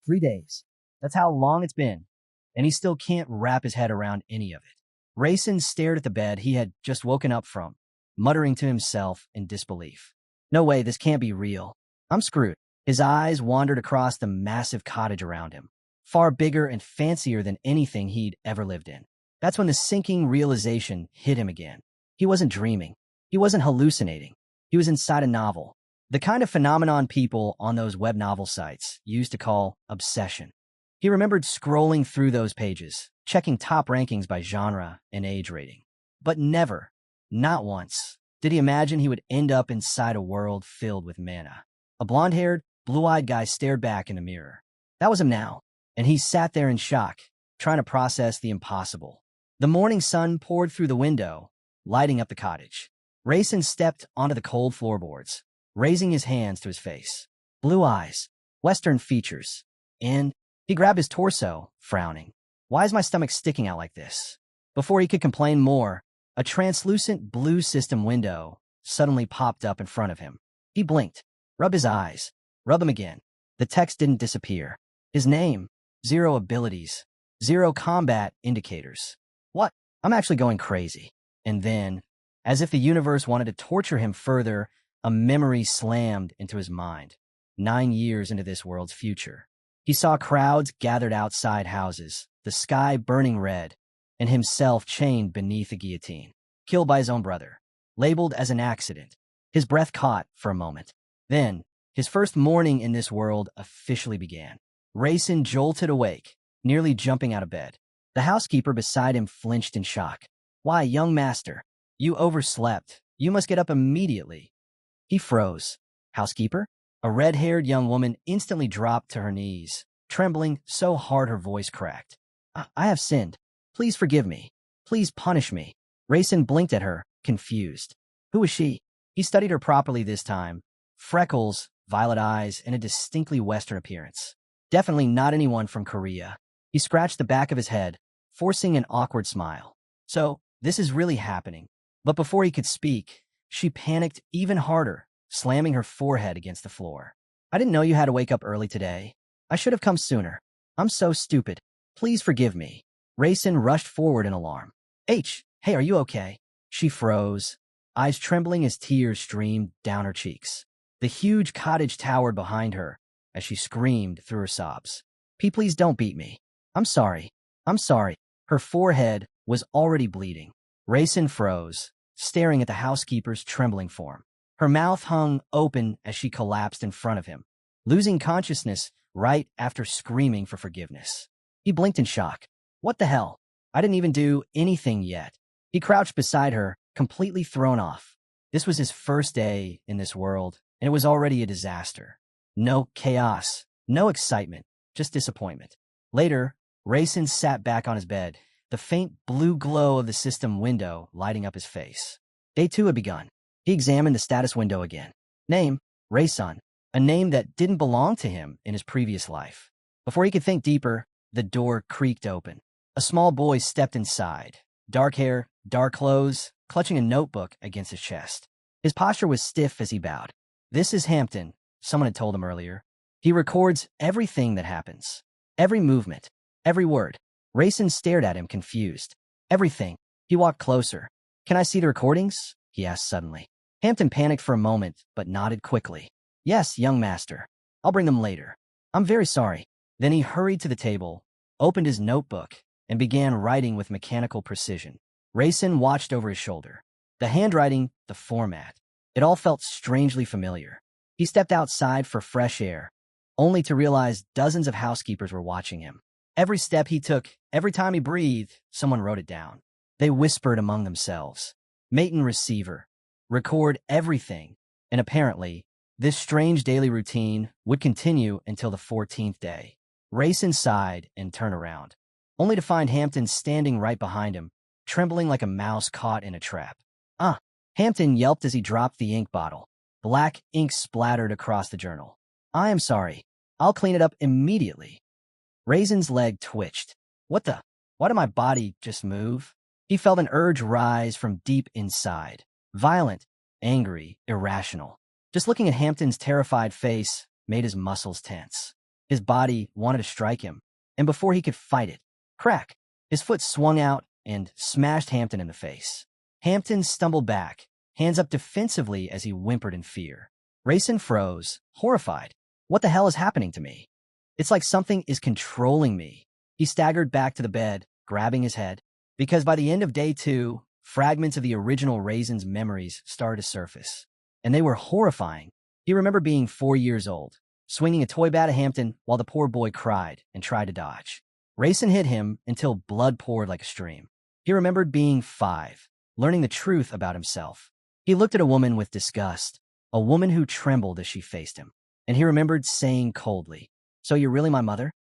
3 days. That's how long it's been, and he still can't wrap his head around any of it. Rayson stared at the bed he had just woken up from, muttering to himself in disbelief. No way, this can't be real. I'm screwed. His eyes wandered across the massive cottage around him, far bigger and fancier than anything he'd ever lived in. That's when the sinking realization hit him again. He wasn't dreaming. He wasn't hallucinating. He was inside a novel. The kind of phenomenon people on those web novel sites used to call obsession. He remembered scrolling through those pages, checking top rankings by genre and age rating. But never, not once, did he imagine he would end up inside a world filled with mana. A blonde-haired, blue-eyed guy stared back in the mirror. That was him now, and he sat there in shock, trying to process the impossible. The morning sun poured through the window, lighting up the cottage. Rayson stepped onto the cold floorboards, raising his hands to his face. Blue eyes, Western features, and he grabbed his torso, frowning. Why is my stomach sticking out like this? Before he could complain more, a translucent blue system window suddenly popped up in front of him. He blinked, rubbed his eyes, rubbed them again. The text didn't disappear. His name, 0 abilities, 0 combat indicators. What? I'm actually going crazy. And then, as if the universe wanted to torture him further, a memory slammed into his mind. 9 years into this world's future. He saw crowds gathered outside houses, the sky burning red, and himself chained beneath a guillotine, killed by his own brother, labeled as an accident. His breath caught for a moment. Then, his first morning in this world officially began. Rayson jolted awake, nearly jumping out of bed. The housekeeper beside him flinched in shock. Why, young master, you overslept. You must get up immediately. He froze. Housekeeper? A red-haired young woman instantly dropped to her knees, trembling so hard her voice cracked. I have sinned. Please forgive me. Please punish me. Rayson blinked at her, confused. Who was she? He studied her properly this time. Freckles, violet eyes, and a distinctly Western appearance. Definitely not anyone from Korea. He scratched the back of his head, forcing an awkward smile. So, this is really happening. But before he could speak, she panicked even harder, slamming her forehead against the floor. I didn't know you had to wake up early today. I should have come sooner. I'm so stupid. Please forgive me. Rayson rushed forward in alarm. Hey, are you okay? She froze, eyes trembling as tears streamed down her cheeks. The huge cottage towered behind her as she screamed through her sobs. Please don't beat me. I'm sorry. I'm sorry. Her forehead was already bleeding. Rayson froze, staring at the housekeeper's trembling form. Her mouth hung open as she collapsed in front of him, losing consciousness right after screaming for forgiveness. He blinked in shock. What the hell? I didn't even do anything yet. He crouched beside her, completely thrown off. This was his first day in this world, and it was already a disaster. No chaos, no excitement, just disappointment. Later, Rayson sat back on his bed, the faint blue glow of the system window lighting up his face. Day 2 had begun. He examined the status window again. Name, Rayson, a name that didn't belong to him in his previous life. Before he could think deeper, the door creaked open. A small boy stepped inside, dark hair, dark clothes, clutching a notebook against his chest. His posture was stiff as he bowed. This is Hampton, someone had told him earlier. He records everything that happens. Every movement, every word. Rayson stared at him, confused. Everything. He walked closer. Can I see the recordings? He asked suddenly. Hampton panicked for a moment, but nodded quickly. Yes, young master. I'll bring them later. I'm very sorry. Then he hurried to the table, opened his notebook, and began writing with mechanical precision. Rayson watched over his shoulder. The handwriting, the format. It all felt strangely familiar. He stepped outside for fresh air, only to realize dozens of housekeepers were watching him. Every step he took, every time he breathed, someone wrote it down. They whispered among themselves. Mate and receiver. Record everything. And apparently, this strange daily routine would continue until the 14th day. Rayson sighed and turned around, only to find Hampton standing right behind him, trembling like a mouse caught in a trap. Hampton yelped as he dropped the ink bottle. Black ink splattered across the journal. I am sorry. I'll clean it up immediately. Rayson's leg twitched. What the? Why did my body just move? He felt an urge rise from deep inside. Violent, angry, irrational. Just looking at Hampton's terrified face made his muscles tense. His body wanted to strike him, and before he could fight it, crack, his foot swung out and smashed Hampton in the face. Hampton stumbled back, hands up defensively as he whimpered in fear. Rayson froze, horrified. What the hell is happening to me? It's like something is controlling me. He staggered back to the bed, grabbing his head, because by the end of day 2, fragments of the original Raison's memories started to surface, and they were horrifying. He remembered being 4 years old, swinging a toy bat at Hampton while the poor boy cried and tried to dodge. Rayson hit him until blood poured like a stream. He remembered being 5, learning the truth about himself. He looked at a woman with disgust, a woman who trembled as she faced him, and he remembered saying coldly, "So you're really my mother?"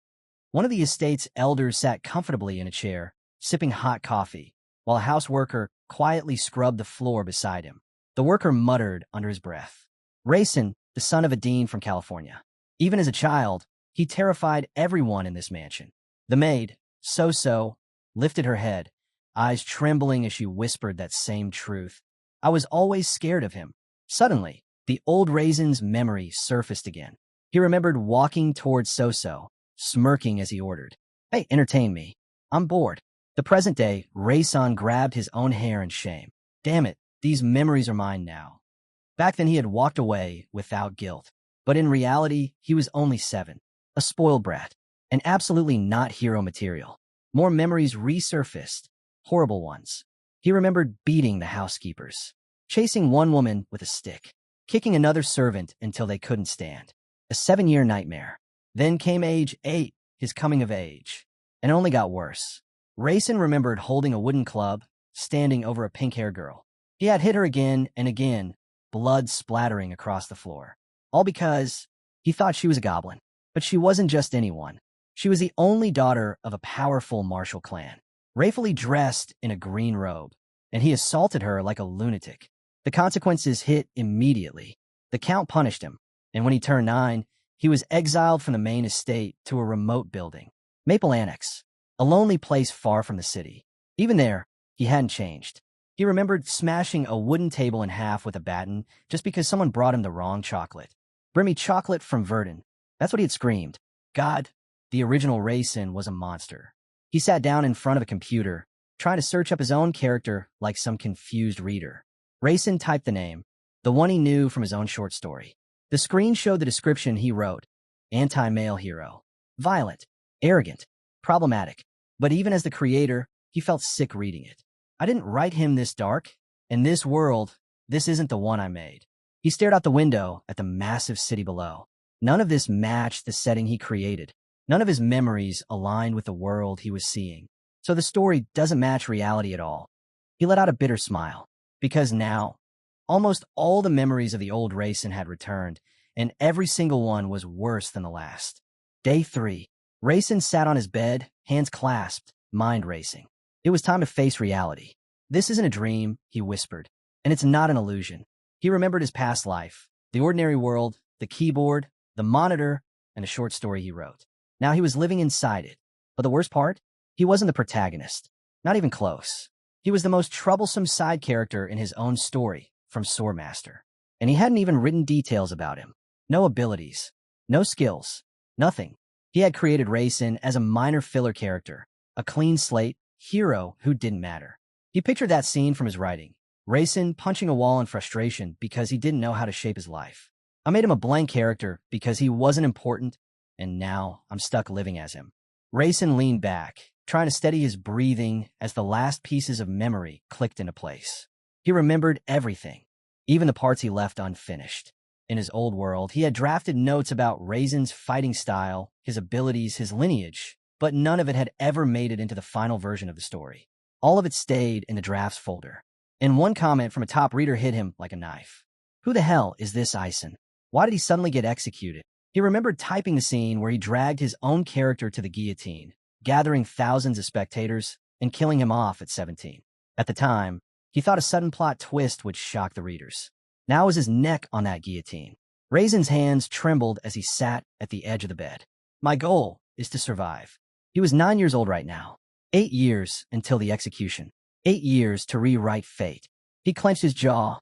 One of the estate's elders sat comfortably in a chair, sipping hot coffee, while a house worker quietly scrubbed the floor beside him. The worker muttered under his breath. Rayson, the son of a dean from California. Even as a child, he terrified everyone in this mansion. The maid, So-So, lifted her head, eyes trembling as she whispered that same truth. I was always scared of him. Suddenly, the old Raison's memory surfaced again. He remembered walking towards So-So, smirking as he ordered, "Hey, entertain me. I'm bored." The present day, Rayson grabbed his own hair in shame. Damn it, these memories are mine now. Back then he had walked away without guilt. But in reality, he was only 7, a spoiled brat, and absolutely not hero material. More memories resurfaced, horrible ones. He remembered beating the housekeepers, chasing one woman with a stick, kicking another servant until they couldn't stand. A 7-year nightmare. Then came age 8, his coming of age, and it only got worse. Rayson remembered holding a wooden club, standing over a pink-haired girl. He had hit her again and again, blood splattering across the floor. All because he thought she was a goblin. But she wasn't just anyone. She was the only daughter of a powerful martial clan, rayfully dressed in a green robe, and he assaulted her like a lunatic. The consequences hit immediately. The count punished him, and when he turned 9, he was exiled from the main estate to a remote building, Maple Annex, a lonely place far from the city. Even there, he hadn't changed. He remembered smashing a wooden table in half with a baton just because someone brought him the wrong chocolate. "Bring me chocolate from Verdun." That's what he had screamed. God, the original Rayson was a monster. He sat down in front of a computer, trying to search up his own character like some confused reader. Rayson typed the name, the one he knew from his own short story. The screen showed the description he wrote. Anti-male hero. Violent, arrogant, problematic. But even as the creator, he felt sick reading it. I didn't write him this dark. In this world, this isn't the one I made. He stared out the window at the massive city below. None of this matched the setting he created. None of his memories aligned with the world he was seeing. So the story doesn't match reality at all. He let out a bitter smile, because now, almost all the memories of the old Rayson had returned, and every single one was worse than the last. Day 3. Rayson sat on his bed, hands clasped, mind racing. It was time to face reality. This isn't a dream, he whispered, and it's not an illusion. He remembered his past life, the ordinary world, the keyboard, the monitor, and a short story he wrote. Now he was living inside it. But the worst part? He wasn't the protagonist. Not even close. He was the most troublesome side character in his own story, from Swordmaster. And he hadn't even written details about him. No abilities. No skills. Nothing. He had created Rayson as a minor filler character, a clean slate, hero who didn't matter. He pictured that scene from his writing. Rayson punching a wall in frustration because he didn't know how to shape his life. I made him a blank character because he wasn't important, and now I'm stuck living as him. Rayson leaned back, trying to steady his breathing as the last pieces of memory clicked into place. He remembered everything, even the parts he left unfinished. In his old world, he had drafted notes about Rayson's fighting style, his abilities, his lineage, but none of it had ever made it into the final version of the story. All of it stayed in the drafts folder. And one comment from a top reader hit him like a knife. Who the hell is this Ison? Why did he suddenly get executed? He remembered typing the scene where he dragged his own character to the guillotine, gathering thousands of spectators and killing him off at 17. At the time, he thought a sudden plot twist would shock the readers. Now was his neck on that guillotine. Rayson's hands trembled as he sat at the edge of the bed. My goal is to survive. He was 9 years old right now. 8 years until the execution. 8 years to rewrite fate. He clenched his jaw,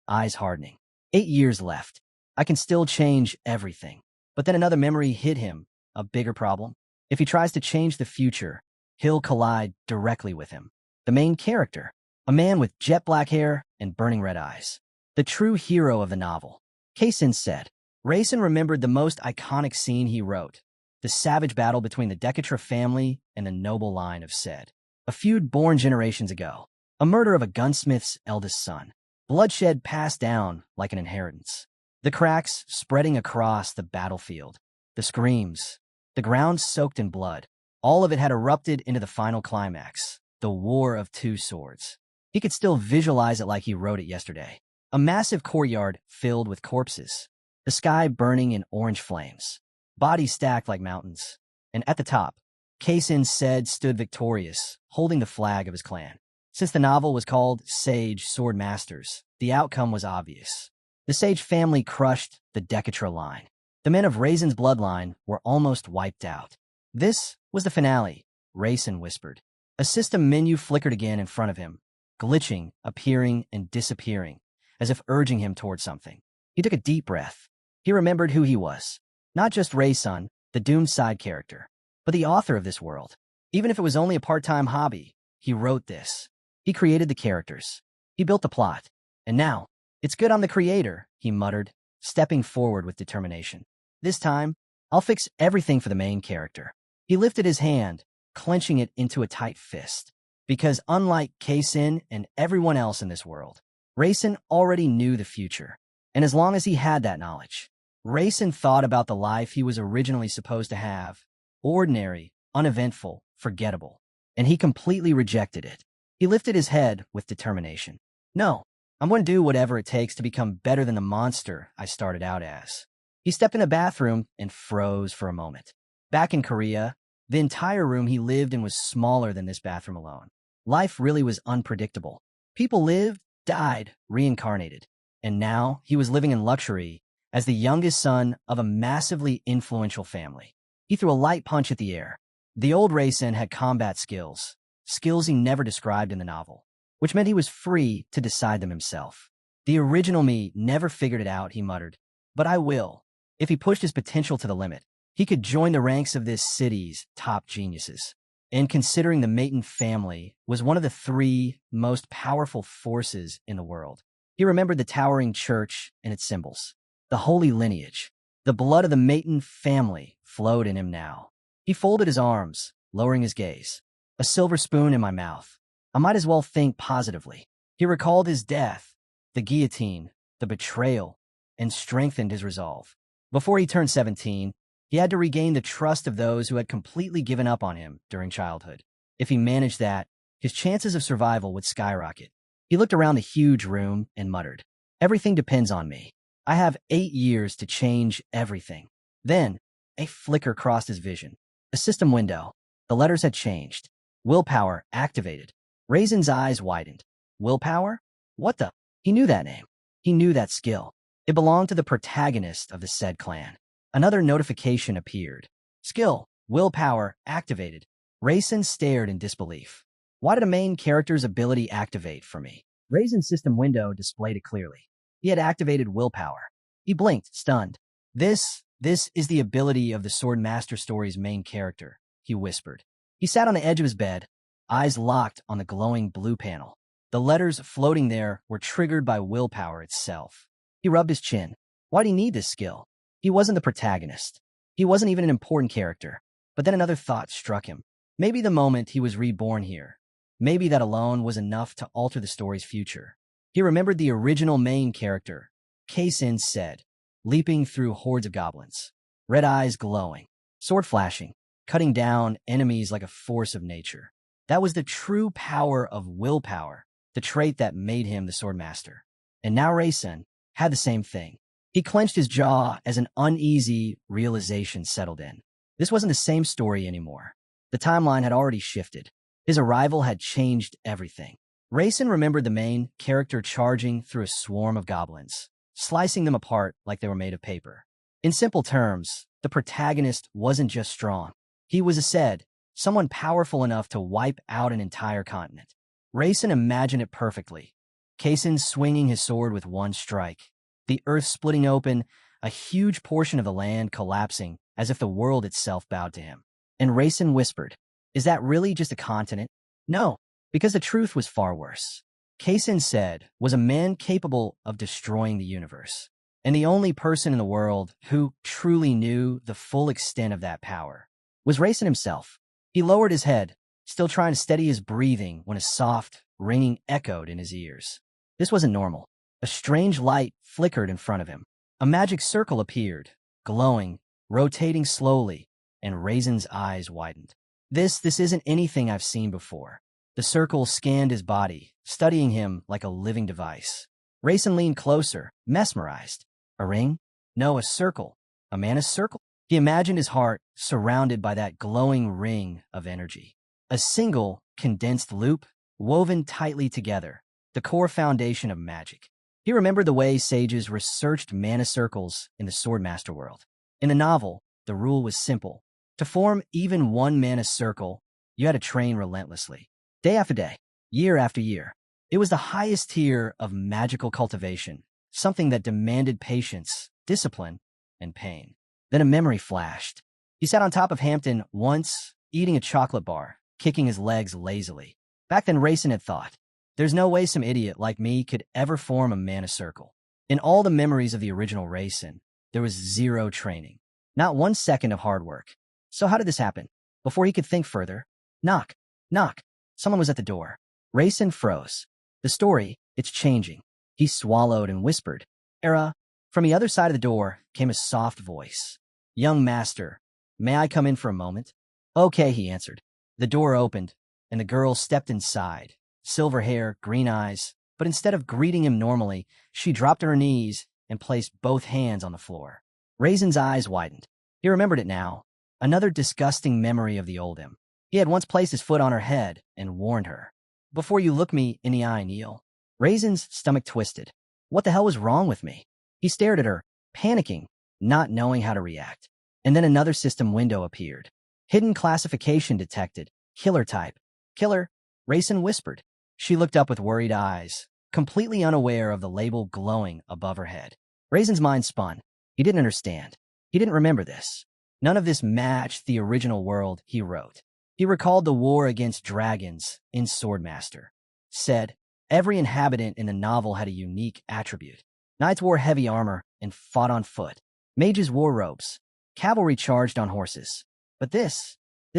eyes hardening. 8 years left. I can still change everything. But then another memory hit him, a bigger problem. If he tries to change the future, he'll collide directly with him. The main character, a man with jet black hair and burning red eyes. The true hero of the novel. Kaysen said. Rayson remembered the most iconic scene he wrote, the savage battle between the Decatra family and the noble line of Said. A feud born generations ago. A murder of a gunsmith's eldest son. Bloodshed passed down like an inheritance. The cracks spreading across the battlefield. The screams. The ground soaked in blood. All of it had erupted into the final climax. The War of Two Swords. He could still visualize it like he wrote it yesterday. A massive courtyard filled with corpses. The sky burning in orange flames. Bodies stacked like mountains. And at the top, Kaysen Said stood victorious, holding the flag of his clan. Since the novel was called Sage Sword Masters, the outcome was obvious. The Sage family crushed the Decatra line. The men of Raisin's bloodline were almost wiped out. This was the finale, Raisin whispered. A system menu flickered again in front of him, glitching, appearing, and disappearing, as if urging him toward something. He took a deep breath. He remembered who he was. Not just Raisin, the doomed side character, but the author of this world. Even if it was only a part-time hobby, he wrote this. He created the characters. He built the plot. And now, it's good I'm the creator, he muttered, stepping forward with determination. This time, I'll fix everything for the main character. He lifted his hand, clenching it into a tight fist. Because unlike Kaysen and everyone else in this world, Raisin already knew the future. And as long as he had that knowledge, Raisin thought about the life he was originally supposed to have. Ordinary, uneventful, forgettable. And he completely rejected it. He lifted his head with determination. No, I'm going to do whatever it takes to become better than the monster I started out as. He stepped in the bathroom and froze for a moment. Back in Korea, the entire room he lived in was smaller than this bathroom alone. Life really was unpredictable. People lived, died, reincarnated. And now he was living in luxury as the youngest son of a massively influential family. He threw a light punch at the air. The old Raisin had combat skills he never described in the novel, which meant he was free to decide them himself. The original me never figured it out, he muttered. But I will. If he pushed his potential to the limit, he could join the ranks of this city's top geniuses. And considering the Maton family was one of the 3 most powerful forces in the world, he remembered the towering church and its symbols. The holy lineage. The blood of the Maton family flowed in him now. He folded his arms, lowering his gaze. A silver spoon in my mouth. I might as well think positively. He recalled his death, the guillotine, the betrayal, and strengthened his resolve. Before he turned 17, he had to regain the trust of those who had completely given up on him during childhood. If he managed that, his chances of survival would skyrocket. He looked around the huge room and muttered, "Everything depends on me. I have 8 years to change everything." Then, a flicker crossed his vision. A system window. The letters had changed. Willpower activated. Raisin's eyes widened. Willpower? What the? He knew that name. He knew that skill. It belonged to the protagonist of the said clan. Another notification appeared. Skill. Willpower activated. Raisin stared in disbelief. Why did a main character's ability activate for me? Raisin's system window displayed it clearly. He had activated willpower. He blinked, stunned. This is the ability of the Sword Master story's main character, he whispered. He sat on the edge of his bed, eyes locked on the glowing blue panel. The letters floating there were triggered by willpower itself. He rubbed his chin. Why'd he need this skill? He wasn't the protagonist. He wasn't even an important character. But then another thought struck him. Maybe the moment he was reborn here. Maybe that alone was enough to alter the story's future. He remembered the original main character, Kaysen Said, leaping through hordes of goblins. Red eyes glowing, sword flashing, cutting down enemies like a force of nature. That was the true power of willpower, the trait that made him the Sword Master. And now Raisin had the same thing. He clenched his jaw as an uneasy realization settled in. This wasn't the same story anymore. The timeline had already shifted. His arrival had changed everything. Raisin remembered the main character charging through a swarm of goblins, slicing them apart like they were made of paper. In simple terms, the protagonist wasn't just strong. He was a Said, someone powerful enough to wipe out an entire continent. Raisin imagined it perfectly. Kaysen swinging his sword with one strike, the earth splitting open, a huge portion of the land collapsing as if the world itself bowed to him. And Rayson whispered, "Is that really just a continent?" "No, because the truth was far worse." Kaysen said was a man capable of destroying the universe, and the only person in the world who truly knew the full extent of that power was Rayson himself. He lowered his head, still trying to steady his breathing when a soft, ringing echoed in his ears. This wasn't normal. A strange light flickered in front of him. A magic circle appeared, glowing, rotating slowly, and Rayson's eyes widened. This isn't anything I've seen before." The circle scanned his body, studying him like a living device. Rayson leaned closer, mesmerized. A ring? No, a circle. A man's circle? He imagined his heart surrounded by that glowing ring of energy. A single, condensed loop, woven tightly together, the core foundation of magic. He remembered the way sages researched mana circles in the Swordmaster world. In the novel, the rule was simple. To form even one mana circle, you had to train relentlessly. Day after day, year after year. It was the highest tier of magical cultivation, something that demanded patience, discipline, and pain. Then a memory flashed. He sat on top of Hampton once, eating a chocolate bar, kicking his legs lazily. Back then, Rayson had thought, there's no way some idiot like me could ever form a mana circle. In all the memories of the original Rayson, there was zero training. Not 1 second of hard work. So how did this happen? Before he could think further, knock, knock. Someone was at the door. Rayson froze. The story, it's changing. He swallowed and whispered, "Era." From the other side of the door came a soft voice. "Young master, may I come in for a moment?" "Okay," he answered. The door opened, and the girl stepped inside. Silver hair, green eyes, but instead of greeting him normally, she dropped to her knees and placed both hands on the floor. Rayson's eyes widened. He remembered it now. Another disgusting memory of the old him. He had once placed his foot on her head and warned her, "Before you look me in the eye, kneel." Rayson's stomach twisted. What the hell was wrong with me? He stared at her, panicking, not knowing how to react. And then another system window appeared. Hidden classification detected. Killer type. "Killer," Rayson whispered. She looked up with worried eyes, completely unaware of the label glowing above her head. Rayson's mind spun. He didn't understand. He didn't remember this. None of this matched the original world he wrote. He recalled the war against dragons in Swordmaster. Said, every inhabitant in the novel had a unique attribute. Knights wore heavy armor and fought on foot. Mages wore robes. Cavalry charged on horses. But this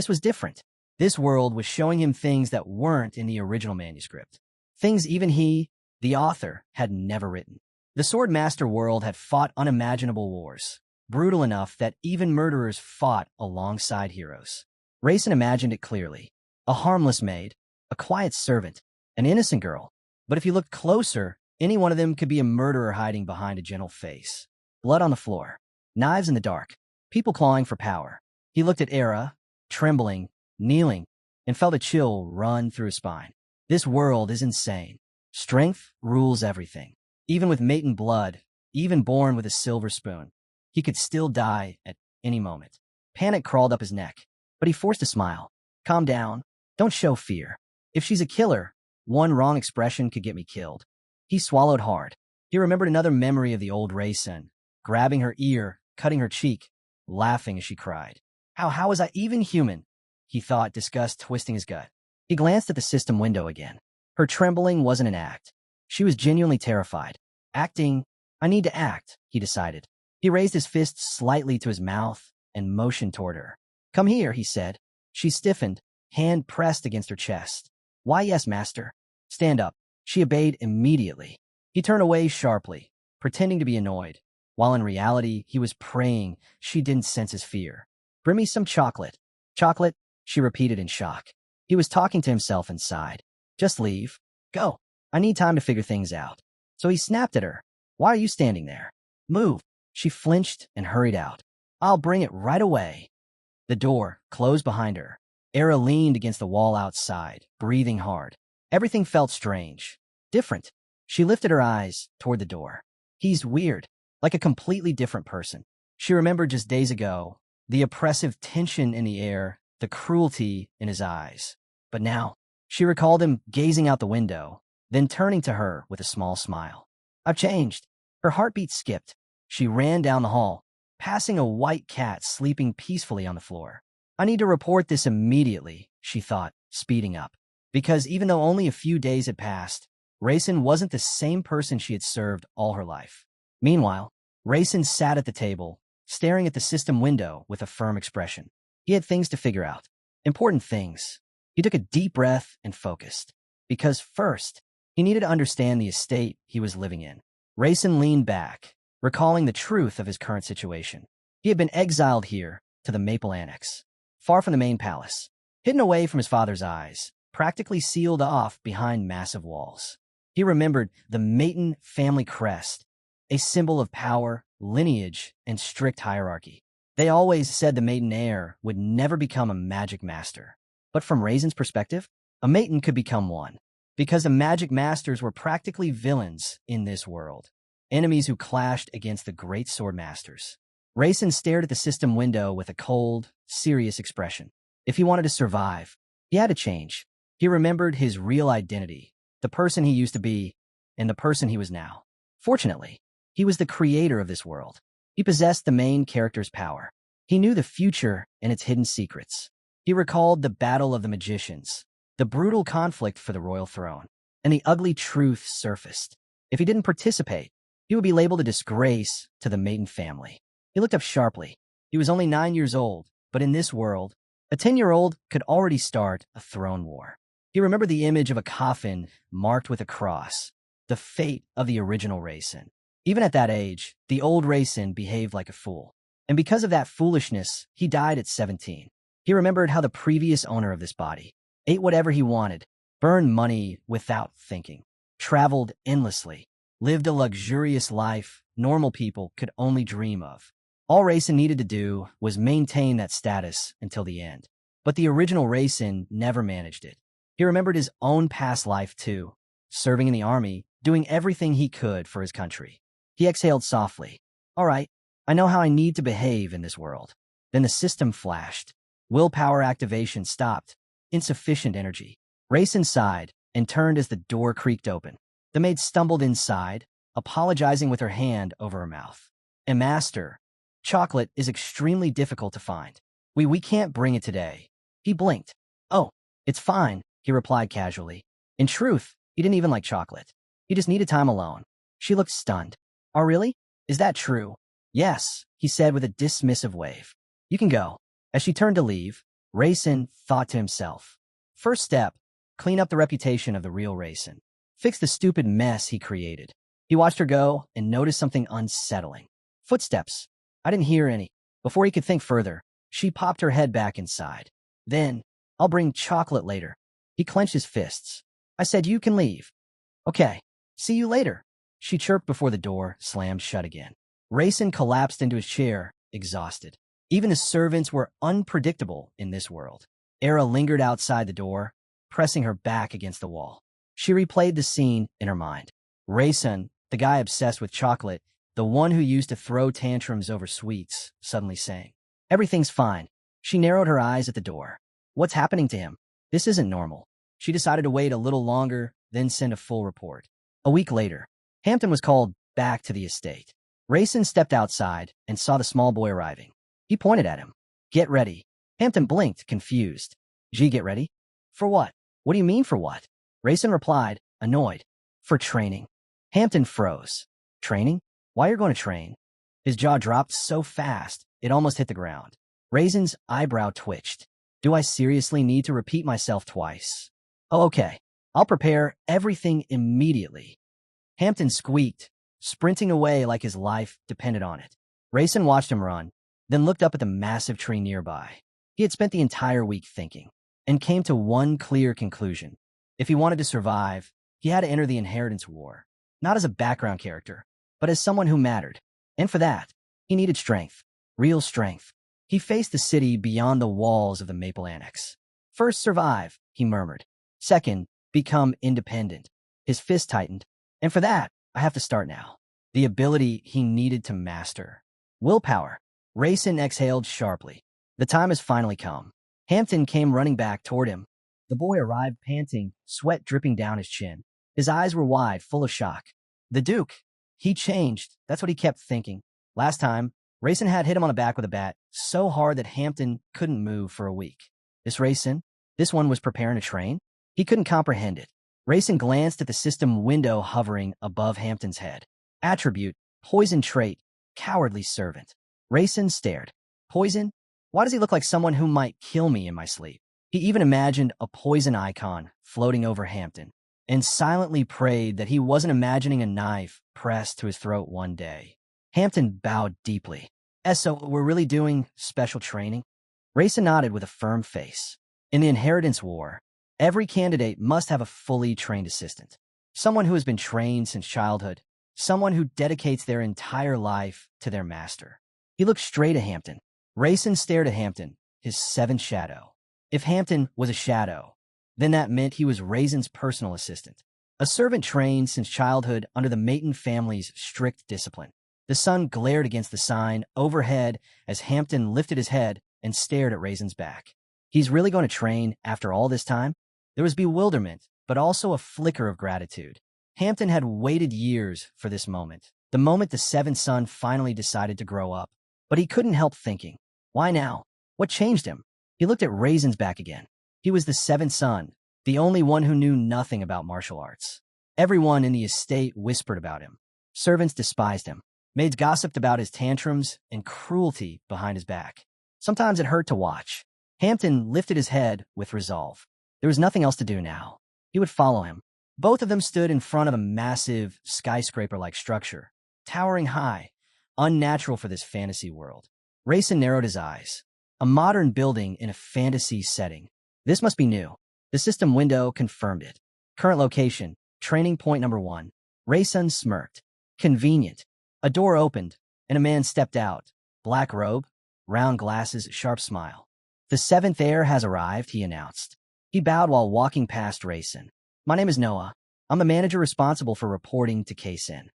was different. This world was showing him things that weren't in the original manuscript. Things even he, the author, had never written. The Swordmaster world had fought unimaginable wars, brutal enough that even murderers fought alongside heroes. Rayson imagined it clearly. A harmless maid, a quiet servant, an innocent girl. But if you looked closer, any one of them could be a murderer hiding behind a gentle face. Blood on the floor, knives in the dark, people clawing for power. He looked at Era, trembling, kneeling, and felt a chill run through his spine. This world is insane. Strength rules everything. Even with maiden blood, even born with a silver spoon, he could still die at any moment. Panic crawled up his neck, but he forced a smile. Calm down. Don't show fear. If she's a killer, one wrong expression could get me killed. He swallowed hard. He remembered another memory of the old Rayson, grabbing her ear, cutting her cheek, laughing as she cried. How was I even human? He thought, disgust twisting his gut. He glanced at the system window again. Her trembling wasn't an act. She was genuinely terrified. Acting, I need to act, he decided. He raised his fist slightly to his mouth and motioned toward her. Come here, he said. She stiffened, hand pressed against her chest. Why, yes, master. Stand up. She obeyed immediately. He turned away sharply, pretending to be annoyed, while in reality he was praying she didn't sense his fear. Bring me some chocolate. Chocolate, she repeated in shock. He was talking to himself inside. Just leave. Go. I need time to figure things out. So he snapped at her. Why are you standing there? Move. She flinched and hurried out. I'll bring it right away. The door closed behind her. Era leaned against the wall outside, breathing hard. Everything felt strange, different. She lifted her eyes toward the door. He's weird, like a completely different person. She remembered just days ago, the oppressive tension in the air, the cruelty in his eyes. But now, she recalled him gazing out the window, then turning to her with a small smile. I've changed. Her heartbeat skipped. She ran down the hall, passing a white cat sleeping peacefully on the floor. I need to report this immediately, she thought, speeding up. Because even though only a few days had passed, Raisin wasn't the same person she had served all her life. Meanwhile, Raisin sat at the table, staring at the system window with a firm expression. He had things to figure out. Important things. He took a deep breath and focused. Because first, he needed to understand the estate he was living in. Raisin leaned back, recalling the truth of his current situation. He had been exiled here to the Maple Annex, far from the main palace, hidden away from his father's eyes, practically sealed off behind massive walls. He remembered the Maton family crest, a symbol of power, lineage, and strict hierarchy. They always said the Maton heir would never become a magic master. But from Raisin's perspective, a Maton could become one, because the magic masters were practically villains in this world, enemies who clashed against the great sword masters. Raisin stared at the system window with a cold, serious expression. If he wanted to survive, he had to change. He remembered his real identity, the person he used to be, and the person he was now. Fortunately, he was the creator of this world. He possessed the main character's power. He knew the future and its hidden secrets. He recalled the Battle of the Magicians, the brutal conflict for the royal throne, and the ugly truth surfaced. If he didn't participate, he would be labeled a disgrace to the Maton family. He looked up sharply. He was only 9 years old, but in this world, a 10-year-old could already start a throne war. He remembered the image of a coffin marked with a cross, the fate of the original Raisin. Even at that age, the old Raisin behaved like a fool. And because of that foolishness, he died at 17. He remembered how the previous owner of this body ate whatever he wanted, burned money without thinking, traveled endlessly, lived a luxurious life normal people could only dream of. All Raisin needed to do was maintain that status until the end. But the original Raisin never managed it. He remembered his own past life too, serving in the army, doing everything he could for his country. He exhaled softly. All right, I know how I need to behave in this world. Then the system flashed. Willpower activation stopped. Insufficient energy. Raisin sighed and turned as the door creaked open. The maid stumbled inside, apologizing with her hand over her mouth. A master. Chocolate is extremely difficult to find. We can't bring it today. He blinked. Oh, it's fine, he replied casually. In truth, he didn't even like chocolate. He just needed time alone. She looked stunned. Oh, really? Is that true? Yes, he said with a dismissive wave. You can go. As she turned to leave, Raisin thought to himself. First step, clean up the reputation of the real Raisin. Fix the stupid mess he created. He watched her go and noticed something unsettling. Footsteps. I didn't hear any. Before he could think further, she popped her head back inside. Then, I'll bring chocolate later. He clenched his fists. I said you can leave. Okay, see you later. She chirped before the door slammed shut again. Raisin collapsed into his chair, exhausted. Even the servants were unpredictable in this world. Era lingered outside the door, pressing her back against the wall. She replayed the scene in her mind. Raisin, the guy obsessed with chocolate, the one who used to throw tantrums over sweets, suddenly saying, everything's fine. She narrowed her eyes at the door. What's happening to him? This isn't normal. She decided to wait a little longer, then send a full report. A week later, Hampton was called back to the estate. Raisin stepped outside and saw the small boy arriving. He pointed at him. Get ready. Hampton blinked, confused. Gee, get ready? For what? What do you mean for what? Raisin replied, annoyed. For training. Hampton froze. Training? Why you're going to train? His jaw dropped so fast, it almost hit the ground. Raisin's eyebrow twitched. Do I seriously need to repeat myself twice? Oh, okay. I'll prepare everything immediately. Hampton squeaked, sprinting away like his life depended on it. Raisin watched him run, then looked up at the massive tree nearby. He had spent the entire week thinking, and came to one clear conclusion. If he wanted to survive, he had to enter the inheritance war, not as a background character, but as someone who mattered. And for that, he needed strength, real strength. He faced the city beyond the walls of the Maple Annex. First, survive, he murmured. Second, become independent. His fist tightened. And for that, I have to start now. The ability he needed to master. Willpower. Raisin exhaled sharply. The time has finally come. Hampton came running back toward him. The boy arrived panting, sweat dripping down his chin. His eyes were wide, full of shock. The Duke. He changed. That's what he kept thinking. Last time, Rayson had hit him on the back with a bat so hard that Hampton couldn't move for a week. This Rayson? This one was preparing to train? He couldn't comprehend it. Rayson glanced at the system window hovering above Hampton's head. Attribute, poison trait, cowardly servant. Rayson stared. Poison? Why does he look like someone who might kill me in my sleep? He even imagined a poison icon floating over Hampton and silently prayed that he wasn't imagining a knife pressed to his throat one day. Hampton bowed deeply. So we're really doing special training? Rayson nodded with a firm face. In the inheritance war, every candidate must have a fully trained assistant. Someone who has been trained since childhood. Someone who dedicates their entire life to their master. He looked straight at Hampton. Rayson stared at Hampton, his seventh shadow. If Hampton was a shadow, then that meant he was Rayson's personal assistant. A servant trained since childhood under the Mayton family's strict discipline. The sun glared against the sign overhead as Hampton lifted his head and stared at Rayson's back. He's really going to train after all this time? There was bewilderment, but also a flicker of gratitude. Hampton had waited years for this moment, the moment the seventh son finally decided to grow up. But he couldn't help thinking, why now? What changed him? He looked at Rayson's back again. He was the seventh son, the only one who knew nothing about martial arts. Everyone in the estate whispered about him. Servants despised him. Maids gossiped about his tantrums and cruelty behind his back. Sometimes it hurt to watch. Hampton lifted his head with resolve. There was nothing else to do now. He would follow him. Both of them stood in front of a massive, skyscraper-like structure, towering high, unnatural for this fantasy world. Rayson narrowed his eyes. A modern building in a fantasy setting. This must be new. The system window confirmed it. Current location, training point number 1. Rayson smirked. Convenient. A door opened, and a man stepped out. Black robe, round glasses, sharp smile. The seventh heir has arrived, he announced. He bowed while walking past Rayson. My name is Noah. I'm the manager responsible for reporting to Kaysen.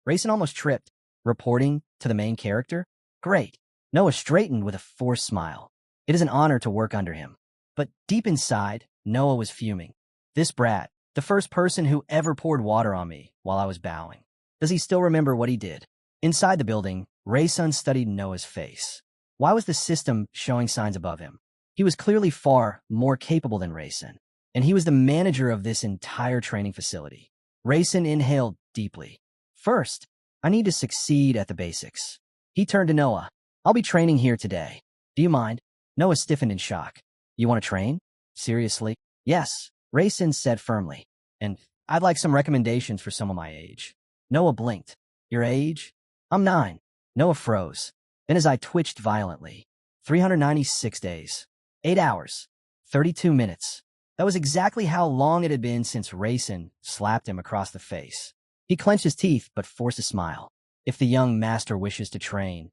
Rayson almost tripped. Reporting to the main character? Great. Noah straightened with a forced smile. It is an honor to work under him. But deep inside, Noah was fuming. This brat, the first person who ever poured water on me while I was bowing. Does he still remember what he did? Inside the building, Rayson studied Noah's face. Why was the system showing signs above him? He was clearly far more capable than Rayson, and he was the manager of this entire training facility. Rayson inhaled deeply. First, I need to succeed at the basics. He turned to Noah. I'll be training here today. Do you mind? Noah stiffened in shock. You want to train? Seriously? Yes, Rayson said firmly. And I'd like some recommendations for someone my age. Noah blinked. Your age? I'm 9. Noah froze. Then his eye twitched violently. 396 days. 8 hours. 32 minutes. That was exactly how long it had been since Rayson slapped him across the face. He clenched his teeth but forced a smile. If the young master wishes to train,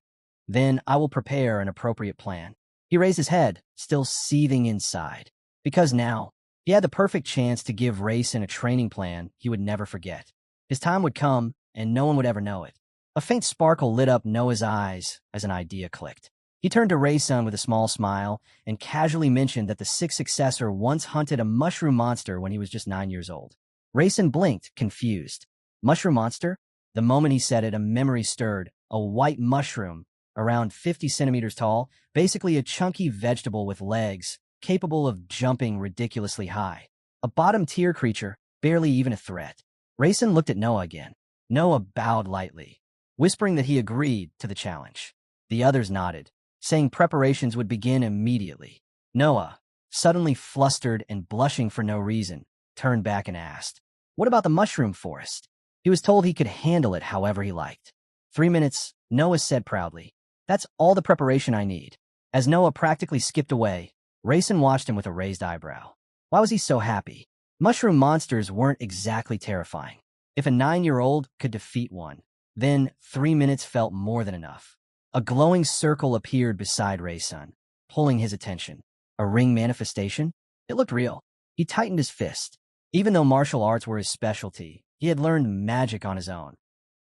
then I will prepare an appropriate plan. He raised his head, still seething inside. Because now, he had the perfect chance to give Rayson a training plan he would never forget. His time would come, and no one would ever know it. A faint sparkle lit up Noah's eyes as an idea clicked. He turned to Rayson with a small smile and casually mentioned that the sixth successor once hunted a mushroom monster when he was just 9 years old. Rayson blinked, confused. Mushroom monster? The moment he said it, a memory stirred. A white mushroom, around 50 centimeters tall, basically a chunky vegetable with legs, capable of jumping ridiculously high. A bottom-tier creature, barely even a threat. Rayson looked at Noah again. Noah bowed lightly, whispering that he agreed to the challenge. The others nodded, saying preparations would begin immediately. Noah, suddenly flustered and blushing for no reason, turned back and asked, "What about the mushroom forest?" He was told he could handle it however he liked. 3 minutes, Noah said proudly. That's all the preparation I need. As Noah practically skipped away, Rayson watched him with a raised eyebrow. Why was he so happy? Mushroom monsters weren't exactly terrifying. If a 9-year-old could defeat one, then 3 minutes felt more than enough. A glowing circle appeared beside Rayson, pulling his attention. A ring manifestation? It looked real. He tightened his fist. Even though martial arts were his specialty, he had learned magic on his own.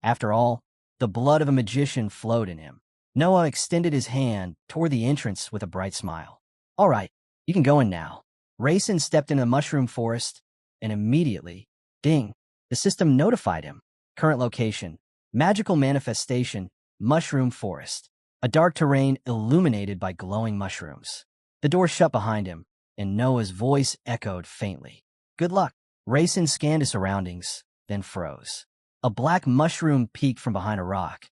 After all, the blood of a magician flowed in him. Noah extended his hand toward the entrance with a bright smile. All right, you can go in now. Rayson stepped into the mushroom forest, and immediately, ding, the system notified him. Current location, magical manifestation, mushroom forest. a dark terrain illuminated by glowing mushrooms. The door shut behind him, and Noah's voice echoed faintly. Good luck. Rayson scanned his surroundings, then froze. A black mushroom peeked from behind a rock,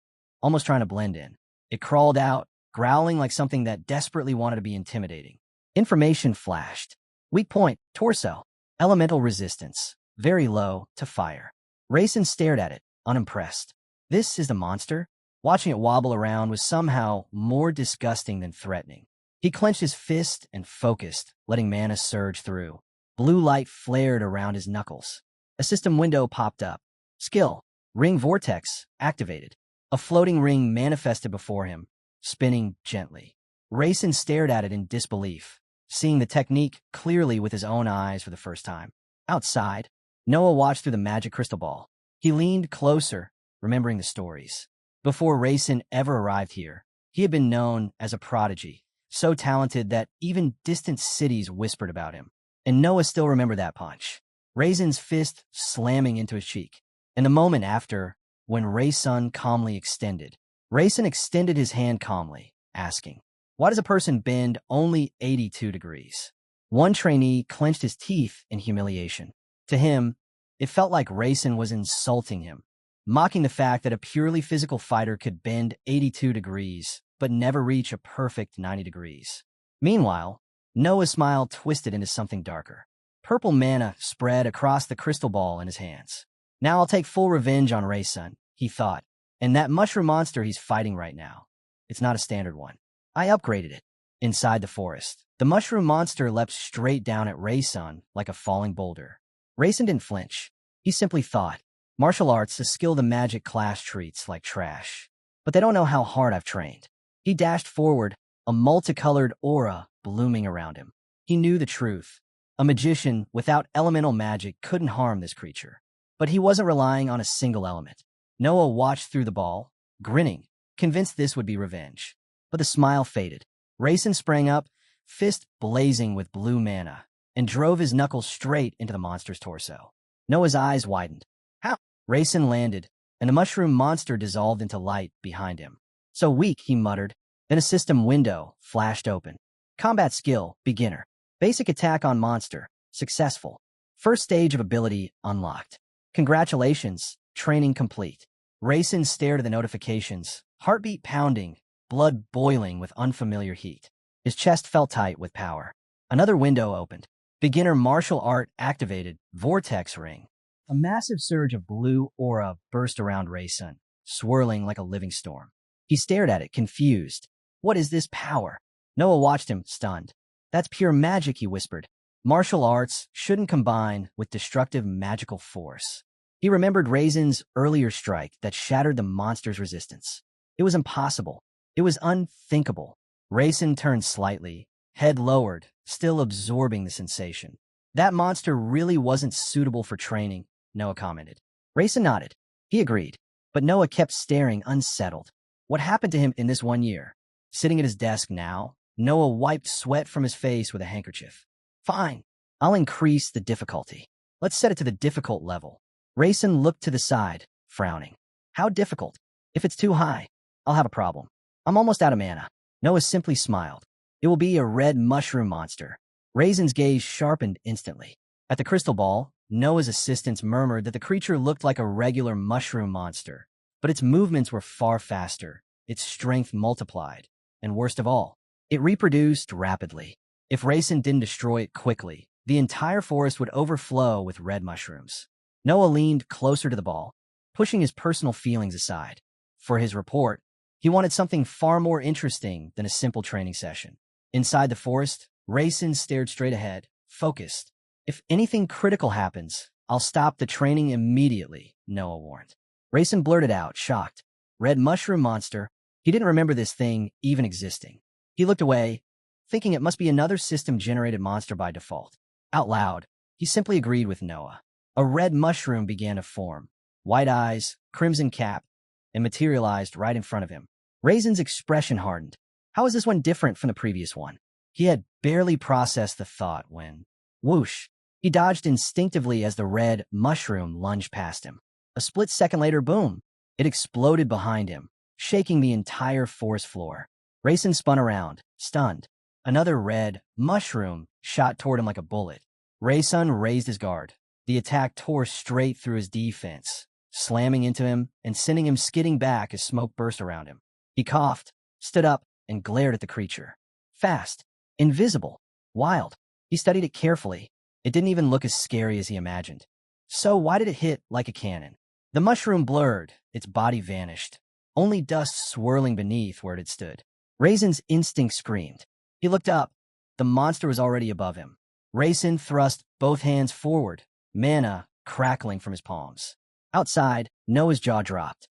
almost trying to blend in. It crawled out, growling like something that desperately wanted to be intimidating. Information flashed. Weak point, torso. Elemental resistance, very low to fire. Rayson stared at it, unimpressed. This is the monster? Watching it wobble around was somehow more disgusting than threatening. He clenched his fist and focused, letting mana surge through. Blue light flared around his knuckles. A system window popped up. Skill, ring vortex, activated. A floating ring manifested before him, spinning gently. Rayson stared at it in disbelief, seeing the technique clearly with his own eyes for the first time. Outside, Noah watched through the magic crystal ball. He leaned closer, remembering the stories. Before Rayson ever arrived here, he had been known as a prodigy, so talented that even distant cities whispered about him. And Noah still remembered that punch. Rayson's fist slamming into his cheek. And the moment after, when Rayson calmly extended. Rayson extended his hand calmly, asking, why does a person bend only 82 degrees? One trainee clenched his teeth in humiliation. To him, it felt like Rayson was insulting him, mocking the fact that a purely physical fighter could bend 82 degrees, but never reach a perfect 90 degrees. Meanwhile, Noah's smile twisted into something darker. Purple mana spread across the crystal ball in his hands. Now I'll take full revenge on Rayson, he thought. And that mushroom monster he's fighting right now, it's not a standard one. I upgraded it. Inside the forest, the mushroom monster leapt straight down at Rayson like a falling boulder. Rayson didn't flinch. He simply thought, martial arts, a skill the magic class treats like trash. But they don't know how hard I've trained. He dashed forward, a multicolored aura blooming around him. He knew the truth. A magician without elemental magic couldn't harm this creature. But he wasn't relying on a single element. Noah watched through the ball, grinning, convinced this would be revenge. But the smile faded. Rayson sprang up, fist blazing with blue mana, and drove his knuckles straight into the monster's torso. Noah's eyes widened. How? Rayson landed, and the mushroom monster dissolved into light behind him. So weak, he muttered. Then a system window flashed open. Combat skill, beginner. Basic attack on monster, successful. First stage of ability unlocked. Congratulations, training complete. Rayson stared at the notifications, heartbeat pounding, blood boiling with unfamiliar heat. His chest felt tight with power. Another window opened. Beginner martial art activated, vortex ring. A massive surge of blue aura burst around Rayson, swirling like a living storm. He stared at it, confused. What is this power? Noah watched him, stunned. That's pure magic, he whispered. Martial arts shouldn't combine with destructive magical force. He remembered Rayson's earlier strike that shattered the monster's resistance. It was impossible. It was unthinkable. Rayson turned slightly, head lowered, still absorbing the sensation. That monster really wasn't suitable for training, Noah commented. Rayson nodded. He agreed. But Noah kept staring, unsettled. What happened to him in this 1 year? Sitting at his desk now, Noah wiped sweat from his face with a handkerchief. Fine. I'll increase the difficulty. Let's set it to the difficult level. Rayson looked to the side, frowning. How difficult? If it's too high, I'll have a problem. I'm almost out of mana. Noah simply smiled. It will be a red mushroom monster. Rayson's gaze sharpened instantly. At the crystal ball, Noah's assistants murmured that the creature looked like a regular mushroom monster, but its movements were far faster, its strength multiplied, and worst of all, it reproduced rapidly. If Rayson didn't destroy it quickly, the entire forest would overflow with red mushrooms. Noah leaned closer to the ball, pushing his personal feelings aside. For his report, he wanted something far more interesting than a simple training session. Inside the forest, Rayson stared straight ahead, focused. If anything critical happens, I'll stop the training immediately, Noah warned. Rayson blurted out, shocked. Red mushroom monster. He didn't remember this thing even existing. He looked away, thinking it must be another system-generated monster by default. Out loud, he simply agreed with Noah. A red mushroom began to form, white eyes, crimson cap, and materialized right in front of him. Rayson's expression hardened. How is this one different from the previous one? He had barely processed the thought when, whoosh, he dodged instinctively as the red mushroom lunged past him. A split second later, boom, it exploded behind him, shaking the entire forest floor. Rayson spun around, stunned. Another red mushroom shot toward him like a bullet. Rayson raised his guard. The attack tore straight through his defense, slamming into him and sending him skidding back as smoke burst around him. He coughed, stood up, and glared at the creature. Fast, invisible, wild. He studied it carefully. It didn't even look as scary as he imagined. So why did it hit like a cannon? The mushroom blurred, its body vanished, only dust swirling beneath where it had stood. Rayson's instinct screamed. He looked up. The monster was already above him. Rayson thrust both hands forward, mana crackling from his palms. Outside, Noah's jaw dropped.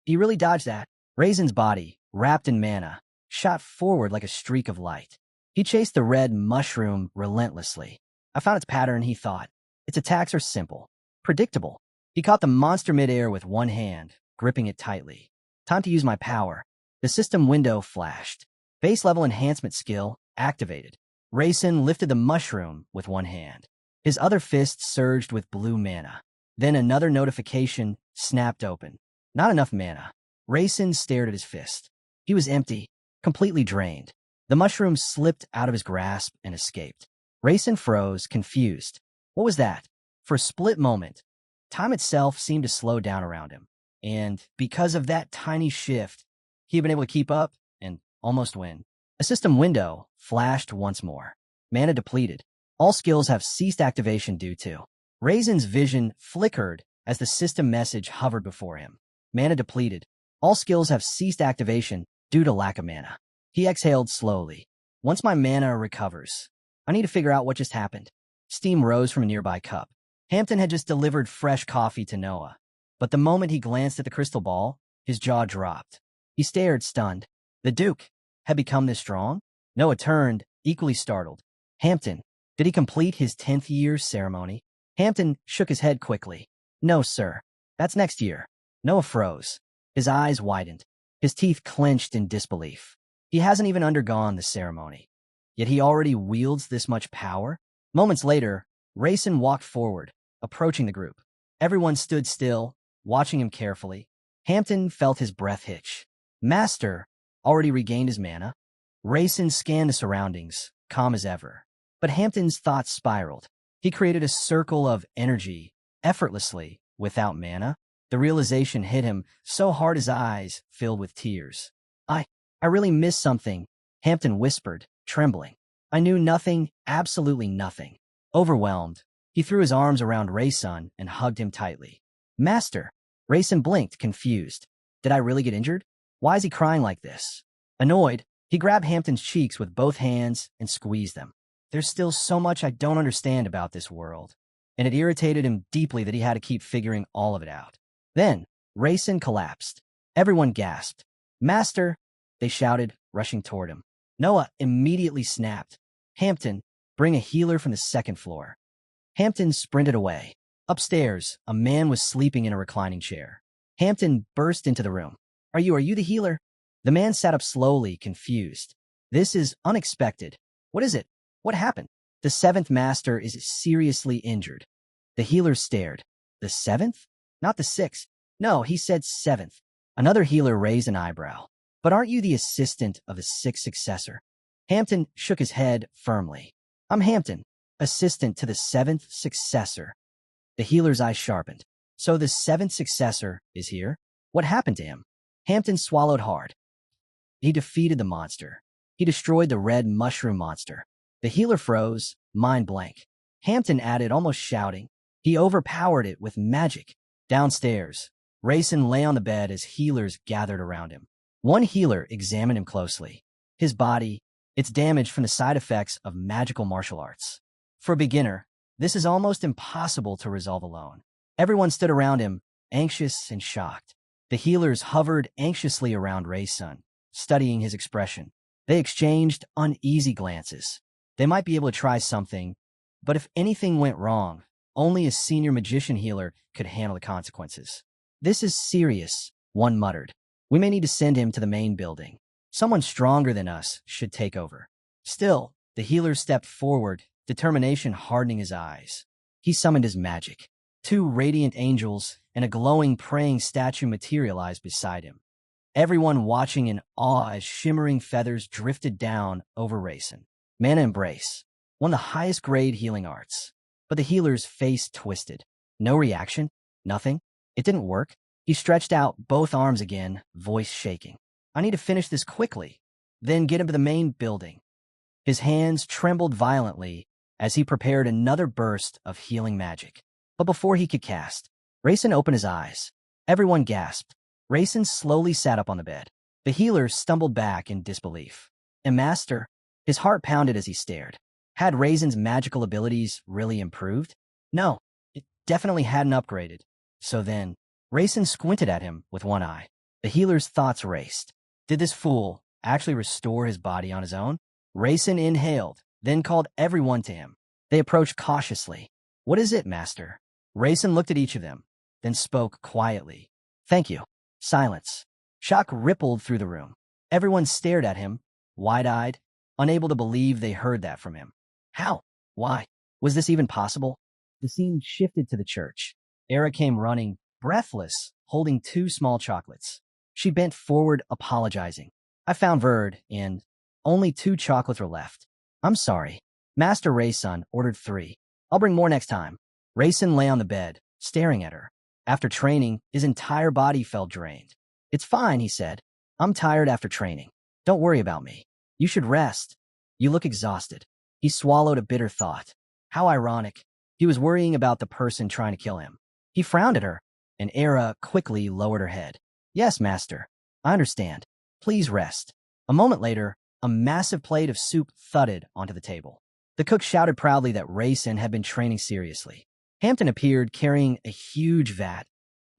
He really dodged that. Rayson's body, wrapped in mana, shot forward like a streak of light. He chased the red mushroom relentlessly. I found its pattern, he thought. Its attacks are simple, predictable. He caught the monster midair with one hand, gripping it tightly. Time to use my power. The system window flashed. Base level enhancement skill activated. Rayson lifted the mushroom with one hand. His other fist surged with blue mana. Then another notification snapped open. Not enough mana. Rayson stared at his fist. He was empty, completely drained. The mushroom slipped out of his grasp and escaped. Rayson froze, confused. What was that? For a split moment, time itself seemed to slow down around him. And because of that tiny shift, he had been able to keep up and almost win. A system window flashed once more. Mana depleted. All skills have ceased activation due to. Rayson's vision flickered as the system message hovered before him. Mana depleted. All skills have ceased activation due to lack of mana. He exhaled slowly. Once my mana recovers, I need to figure out what just happened. Steam rose from a nearby cup. Hampton had just delivered fresh coffee to Noah. But the moment he glanced at the crystal ball, his jaw dropped. He stared, stunned. The Duke had become this strong? Noah turned, equally startled. Hampton, did he complete his 10th year's ceremony? Hampton shook his head quickly. No, sir. That's next year. Noah froze. His eyes widened. His teeth clenched in disbelief. He hasn't even undergone the ceremony. Yet he already wields this much power? Moments later, Rayson walked forward, approaching the group. Everyone stood still, watching him carefully. Hampton felt his breath hitch. Master already regained his mana. Rayson scanned the surroundings, calm as ever. But Hampton's thoughts spiraled. He created a circle of energy, effortlessly, without mana. The realization hit him so hard his eyes filled with tears. I really missed something, Hampton whispered, trembling. I knew nothing, absolutely nothing. Overwhelmed, he threw his arms around Rayson and hugged him tightly. Master! Rayson blinked, confused. Did I really get injured? Why is he crying like this? Annoyed, he grabbed Hampton's cheeks with both hands and squeezed them. There's still so much I don't understand about this world. And it irritated him deeply that he had to keep figuring all of it out. Then, Rayson collapsed. Everyone gasped. Master! They shouted, rushing toward him. Noah immediately snapped. Hampton, bring a healer from the second floor. Hampton sprinted away. Upstairs, a man was sleeping in a reclining chair. Hampton burst into the room. Are you the healer? The man sat up slowly, confused. This is unexpected. What is it? What happened? The seventh master is seriously injured. The healer stared. The seventh? Not the sixth. No, he said seventh. Another healer raised an eyebrow. But aren't you the assistant of the sixth successor? Hampton shook his head firmly. I'm Hampton, assistant to the seventh successor. The healer's eyes sharpened. So the seventh successor is here? What happened to him? Hampton swallowed hard. He defeated the monster. He destroyed the red mushroom monster. The healer froze, mind blank. Hampton added, almost shouting. He overpowered it with magic. Downstairs, Rayson lay on the bed as healers gathered around him. One healer examined him closely. His body, it's damaged from the side effects of magical martial arts. For a beginner, this is almost impossible to resolve alone. Everyone stood around him, anxious and shocked. The healers hovered anxiously around Rayson, studying his expression. They exchanged uneasy glances. They might be able to try something, but if anything went wrong, only a senior magician healer could handle the consequences. This is serious, one muttered. We may need to send him to the main building. Someone stronger than us should take over. Still, the healer stepped forward, determination hardening his eyes. He summoned his magic. 2 radiant angels and a glowing praying statue materialized beside him. everyone watching in awe as shimmering feathers drifted down over Rayson. Mana Embrace, one of the highest grade healing arts. But the healer's face twisted. No reaction? Nothing? It didn't work? He stretched out both arms again, voice shaking. I need to finish this quickly, then get him to the main building. His hands trembled violently as he prepared another burst of healing magic. But before he could cast, Rayson opened his eyes. Everyone gasped. Rayson slowly sat up on the bed. The healer stumbled back in disbelief. And Master, his heart pounded as he stared. Had Rayson's magical abilities really improved? No, it definitely hadn't upgraded. So then, Rayson squinted at him with one eye. The healer's thoughts raced. Did this fool actually restore his body on his own? Rayson inhaled, then called everyone to him. They approached cautiously. What is it, Master? Rayson looked at each of them, then spoke quietly. Thank you. Silence. Shock rippled through the room. Everyone stared at him, wide-eyed, unable to believe they heard that from him. How? Why? Was this even possible? The scene shifted to the church. Era came running, breathless, holding 2 small chocolates. She bent forward, apologizing. I found Verd, and only 2 chocolates were left. I'm sorry. Master Rayson ordered 3. I'll bring more next time. Rayson lay on the bed, staring at her. After training, his entire body felt drained. It's fine, he said. I'm tired after training. Don't worry about me. You should rest. You look exhausted. He swallowed a bitter thought. How ironic. He was worrying about the person trying to kill him. He frowned at her, and Era quickly lowered her head. Yes, Master. I understand. Please rest. A moment later, a massive plate of soup thudded onto the table. The cook shouted proudly that Rayson had been training seriously. Hampton appeared carrying a huge vat,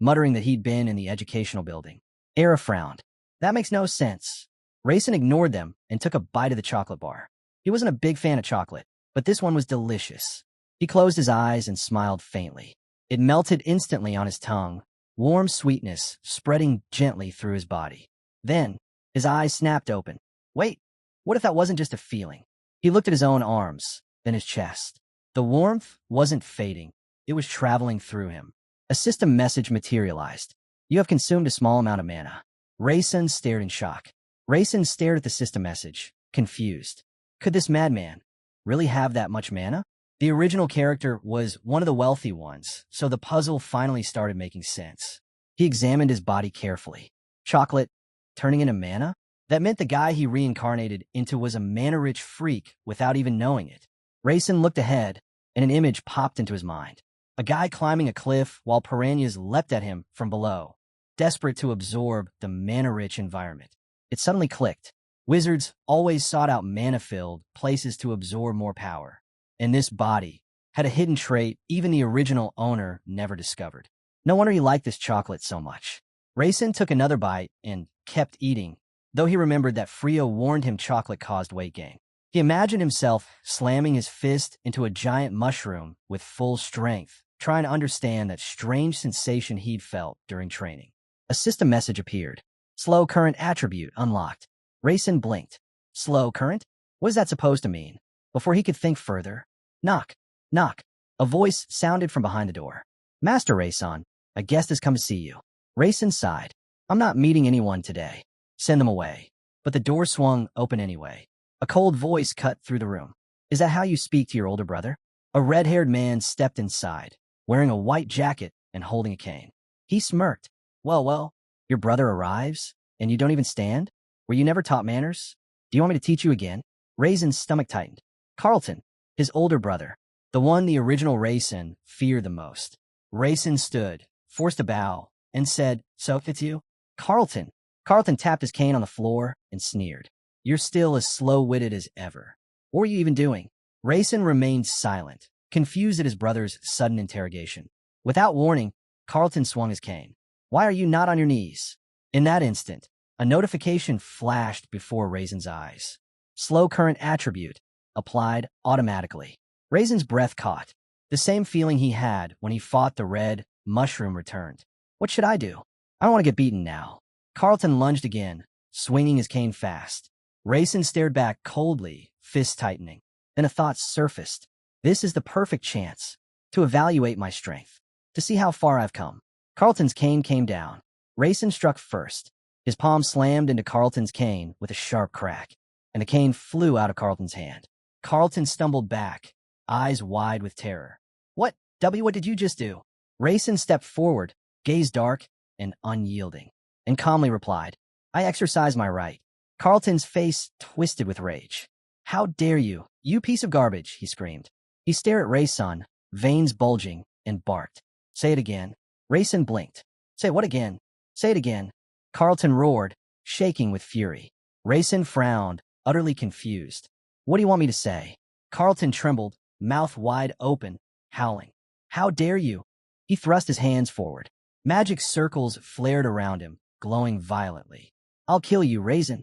muttering that he'd been in the educational building. Era frowned. That makes no sense. Rayson ignored them and took a bite of the chocolate bar. He wasn't a big fan of chocolate, but this one was delicious. He closed his eyes and smiled faintly. It melted instantly on his tongue, warm sweetness spreading gently through his body. Then, his eyes snapped open. Wait, what if that wasn't just a feeling? He looked at his own arms, then his chest. The warmth wasn't fading. It was traveling through him. A system message materialized. You have consumed a small amount of mana. Rayson stared in shock. Rayson stared at the system message, confused. Could this madman really have that much mana? The original character was one of the wealthy ones, so the puzzle finally started making sense. He examined his body carefully. Chocolate turning into mana? That meant the guy he reincarnated into was a mana-rich freak without even knowing it. Rayson looked ahead, and an image popped into his mind. A guy climbing a cliff while piranhas leapt at him from below, desperate to absorb the mana-rich environment. It suddenly clicked. Wizards always sought out mana-filled places to absorb more power. And this body had a hidden trait even the original owner never discovered. No wonder he liked this chocolate so much. Rayson took another bite and kept eating, though he remembered that Frio warned him chocolate caused weight gain. He imagined himself slamming his fist into a giant mushroom with full strength, trying to understand that strange sensation he'd felt during training. A system message appeared. Slow current attribute unlocked. Rayson blinked. Slow current? What is that supposed to mean? Before he could think further, knock, knock. A voice sounded from behind the door. Master Rayson, a guest has come to see you. Rayson sighed. I'm not meeting anyone today. Send them away. But the door swung open anyway. A cold voice cut through the room. Is that how you speak to your older brother? A red-haired man stepped inside, wearing a white jacket and holding a cane. He smirked. Well, your brother arrives, and you don't even stand? Were you never taught manners? Do you want me to teach you again? Rayson's stomach tightened. Carlton, his older brother, the one the original Rayson feared the most. Rayson stood, forced a bow, and said, So it's you? Carlton. Carlton tapped his cane on the floor and sneered. You're still as slow-witted as ever. What were you even doing? Rayson remained silent, confused at his brother's sudden interrogation. Without warning, Carlton swung his cane. Why are you not on your knees? In that instant, a notification flashed before Rayson's eyes. Slow current attribute, applied automatically. Rayson's breath caught. The same feeling he had when he fought the red mushroom returned. What should I do? I don't want to get beaten now. Carlton lunged again, swinging his cane fast. Rayson stared back coldly, fist tightening. Then a thought surfaced. This is the perfect chance to evaluate my strength, to see how far I've come. Carlton's cane came down. Rayson struck first. His palm slammed into Carlton's cane with a sharp crack, and the cane flew out of Carlton's hand. Carlton stumbled back, eyes wide with terror. What did you just do? Rayson stepped forward, gaze dark and unyielding, and calmly replied, I exercise my right. Carlton's face twisted with rage. How dare you, you piece of garbage, he screamed. He stared at Rayson, veins bulging, and barked. Say it again. Rayson blinked. Say what again? Say it again. Carlton roared, shaking with fury. Rayson frowned, utterly confused. What do you want me to say? Carlton trembled, mouth wide open, howling. How dare you? He thrust his hands forward. Magic circles flared around him, glowing violently. I'll kill you, Rayson.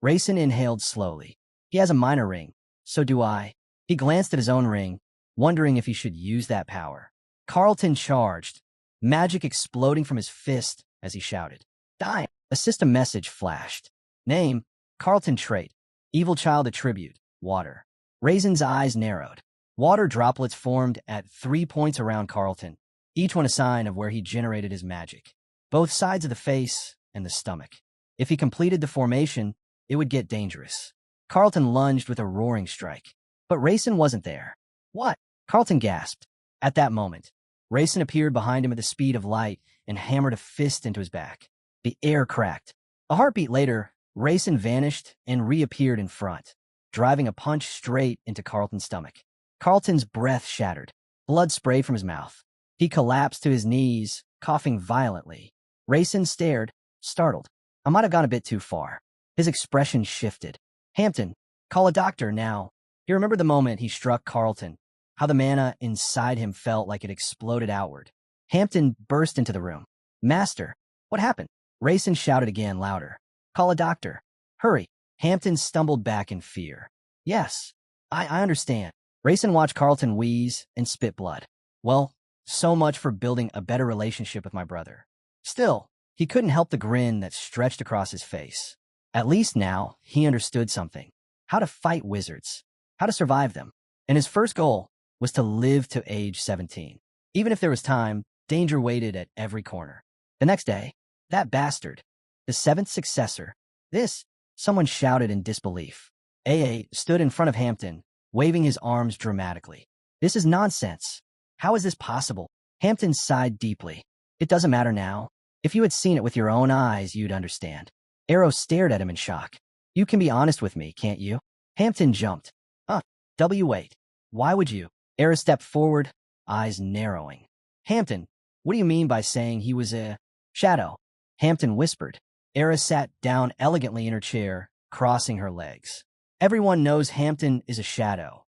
Rayson inhaled slowly. He has a minor ring. So do I. He glanced at his own ring, wondering if he should use that power. Carlton charged, magic exploding from his fist as he shouted. Die! A system message flashed. Name, Carlton trait. Evil child attribute, water. Rayson's eyes narrowed. Water droplets formed at 3 points around Carlton, each one a sign of where he generated his magic. Both sides of the face and the stomach. If he completed the formation, it would get dangerous. Carlton lunged with a roaring strike. But Rayson wasn't there. What? Carlton gasped. At that moment, Rayson appeared behind him at the speed of light and hammered a fist into his back. The air cracked. A heartbeat later, Rayson vanished and reappeared in front, driving a punch straight into Carlton's stomach. Carlton's breath shattered. Blood sprayed from his mouth. He collapsed to his knees, coughing violently. Rayson stared, startled. I might have gone a bit too far. His expression shifted. Hampton, call a doctor now. He remembered the moment he struck Carlton, how the mana inside him felt like it exploded outward. Hampton burst into the room. Master, what happened? Rayson shouted again, louder. Call a doctor. Hurry. Hampton stumbled back in fear. Yes, I understand. Rayson watched Carlton wheeze and spit blood. Well, so much for building a better relationship with my brother. Still, he couldn't help the grin that stretched across his face. At least now, he understood something. How to fight wizards. How to survive them. And his first goal was to live to age 17. Even if there was time, danger waited at every corner. The next day, that bastard, the seventh successor, someone shouted in disbelief. A.A. stood in front of Hampton, waving his arms dramatically. This is nonsense. How is this possible? Hampton sighed deeply. It doesn't matter now. If you had seen it with your own eyes, you'd understand. Arrow stared at him in shock. You can be honest with me, can't you? Hampton jumped. Wait. Why would you? Arrow stepped forward, eyes narrowing. Hampton, what do you mean by saying he was a shadow? Hampton whispered. Arrow sat down elegantly in her chair, crossing her legs. Everyone knows Hampton is a shadow.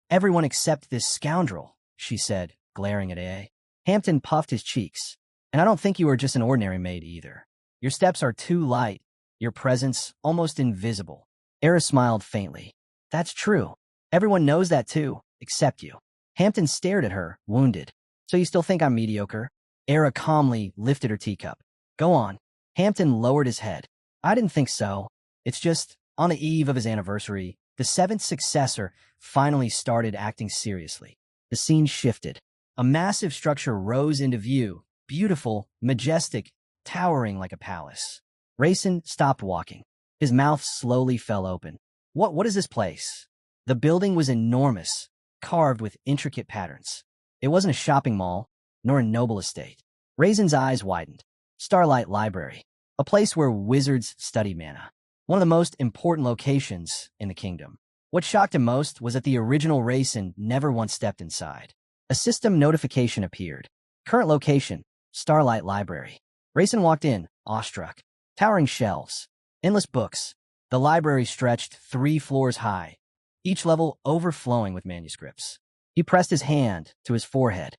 Everyone except this scoundrel, she said, glaring at A.A. Hampton puffed his cheeks. And I don't think you are just an ordinary maid either. Your steps are too light, your presence almost invisible. Era smiled faintly. That's true. Everyone knows that too, except you. Hampton stared at her, wounded. So you still think I'm mediocre? Era calmly lifted her teacup. Go on. Hampton lowered his head. I didn't think so. It's just, on the eve of his anniversary, the seventh successor finally started acting seriously. The scene shifted. A massive structure rose into view, beautiful, majestic, towering like a palace. Rayson stopped walking. His mouth slowly fell open. What is this place? The building was enormous, carved with intricate patterns. It wasn't a shopping mall, nor a noble estate. Rayson's eyes widened. Starlight Library, a place where wizards study mana. One of the most important locations in the kingdom. What shocked him most was that the original Rayson never once stepped inside. A system notification appeared. Current location, Starlight Library. Rayson walked in, awestruck. Towering shelves, endless books. The library stretched 3 floors high, each level overflowing with manuscripts. He pressed his hand to his forehead.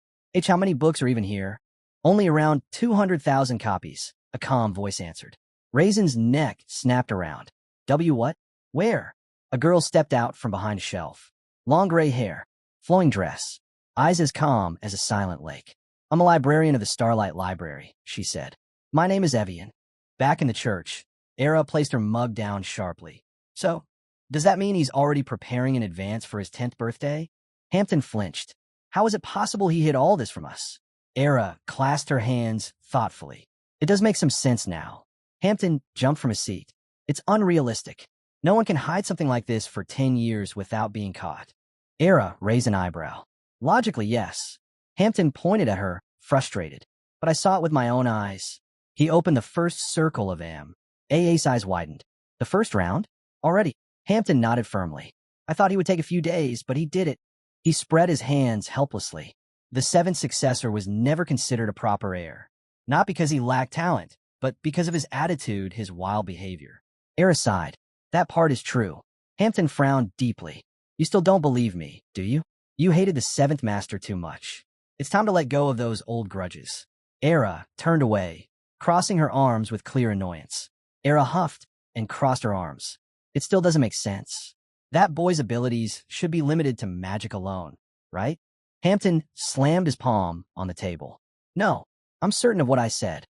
How many books are even here? Only around 200,000 copies, a calm voice answered. Rayson's neck snapped around. What? Where? A girl stepped out from behind a shelf. Long gray hair, flowing dress, eyes as calm as a silent lake. I'm a librarian of the Starlight Library, she said. My name is Evian. Back in the church, Era placed her mug down sharply. So, does that mean he's already preparing in advance for his 10th birthday? Hampton flinched. How is it possible he hid all this from us? Era clasped her hands thoughtfully. It does make some sense now. Hampton jumped from his seat. It's unrealistic. No one can hide something like this for 10 years without being caught. Era raised an eyebrow. Logically, yes. Hampton pointed at her, frustrated. But I saw it with my own eyes. He opened the first circle of AM. AA's eyes widened. The first round? Already. Hampton nodded firmly. I thought he would take a few days, but he did it. He spread his hands helplessly. The seventh successor was never considered a proper heir. Not because he lacked talent, but because of his attitude, his wild behavior. Era sighed. That part is true. Hampton frowned deeply. You still don't believe me, do you? You hated the seventh master too much. It's time to let go of those old grudges. Era turned away, crossing her arms with clear annoyance. Era huffed and crossed her arms. It still doesn't make sense. That boy's abilities should be limited to magic alone, right? Hampton slammed his palm on the table. No, I'm certain of what I said.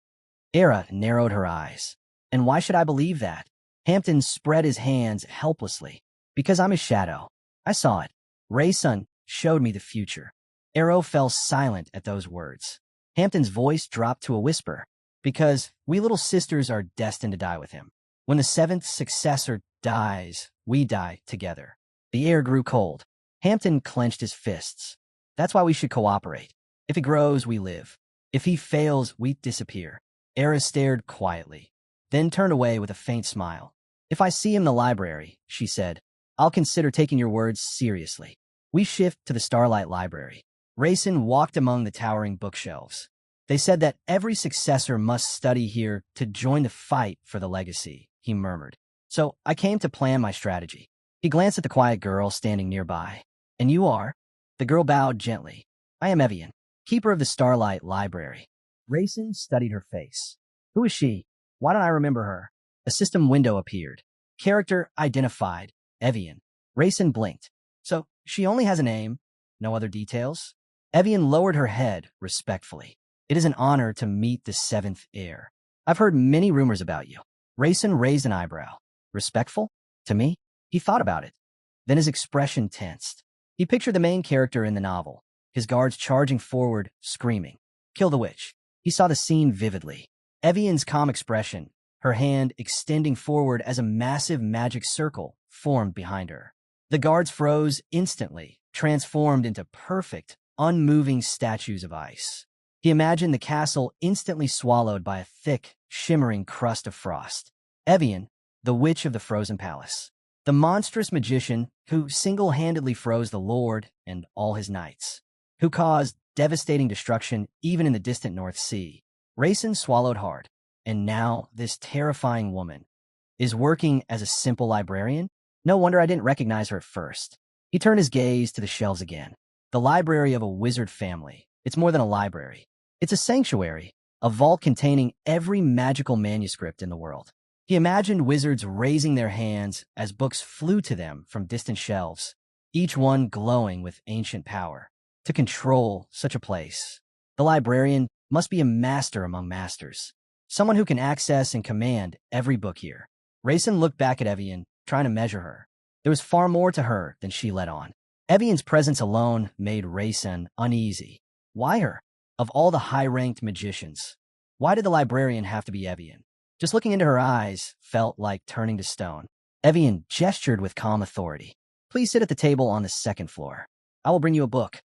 Era narrowed her eyes. And why should I believe that? Hampton spread his hands helplessly. Because I'm his shadow. I saw it. Raysun showed me the future. Arrow fell silent at those words. Hampton's voice dropped to a whisper. Because we little sisters are destined to die with him. When the seventh successor dies, we die together. The air grew cold. Hampton clenched his fists. That's why we should cooperate. If he grows, we live. If he fails, we disappear. Era stared quietly, then turned away with a faint smile. If I see him in the library, she said, I'll consider taking your words seriously. We shift to the Starlight Library. Raysun walked among the towering bookshelves. They said that every successor must study here to join the fight for the legacy, he murmured. So I came to plan my strategy. He glanced at the quiet girl standing nearby. And you are? The girl bowed gently. I am Evian, keeper of the Starlight Library. Raysun studied her face. Who is she? Why don't I remember her? A system window appeared. Character identified. Evian. Raysun blinked. So she only has a name? No other details? Evian lowered her head respectfully. It is an honor to meet the seventh heir. I've heard many rumors about you. Raysun raised an eyebrow. Respectful? To me? He thought about it. Then his expression tensed. He pictured the main character in the novel, his guards charging forward, screaming, Kill the witch. He saw the scene vividly. Evian's calm expression, her hand extending forward as a massive magic circle formed behind her. The guards froze instantly, transformed into perfect, unmoving statues of ice. He imagined the castle instantly swallowed by a thick, shimmering crust of frost. Evian, the witch of the frozen palace. The monstrous magician who single-handedly froze the Lord and all his knights. Who caused devastating destruction even in the distant North Sea. Raysun swallowed hard. And now this terrifying woman is working as a simple librarian? No wonder I didn't recognize her at first. He turned his gaze to the shelves again. The library of a wizard family. It's more than a library. It's a sanctuary, a vault containing every magical manuscript in the world. He imagined wizards raising their hands as books flew to them from distant shelves, each one glowing with ancient power. To control such a place, the librarian must be a master among masters, someone who can access and command every book here. Raysun looked back at Evian, trying to measure her. There was far more to her than she let on. Evian's presence alone made Raysun uneasy. Why her? Of all the high-ranked magicians, why did the librarian have to be Evian? Just looking into her eyes felt like turning to stone. Evian gestured with calm authority. Please sit at the table on the second floor. I will bring you a book.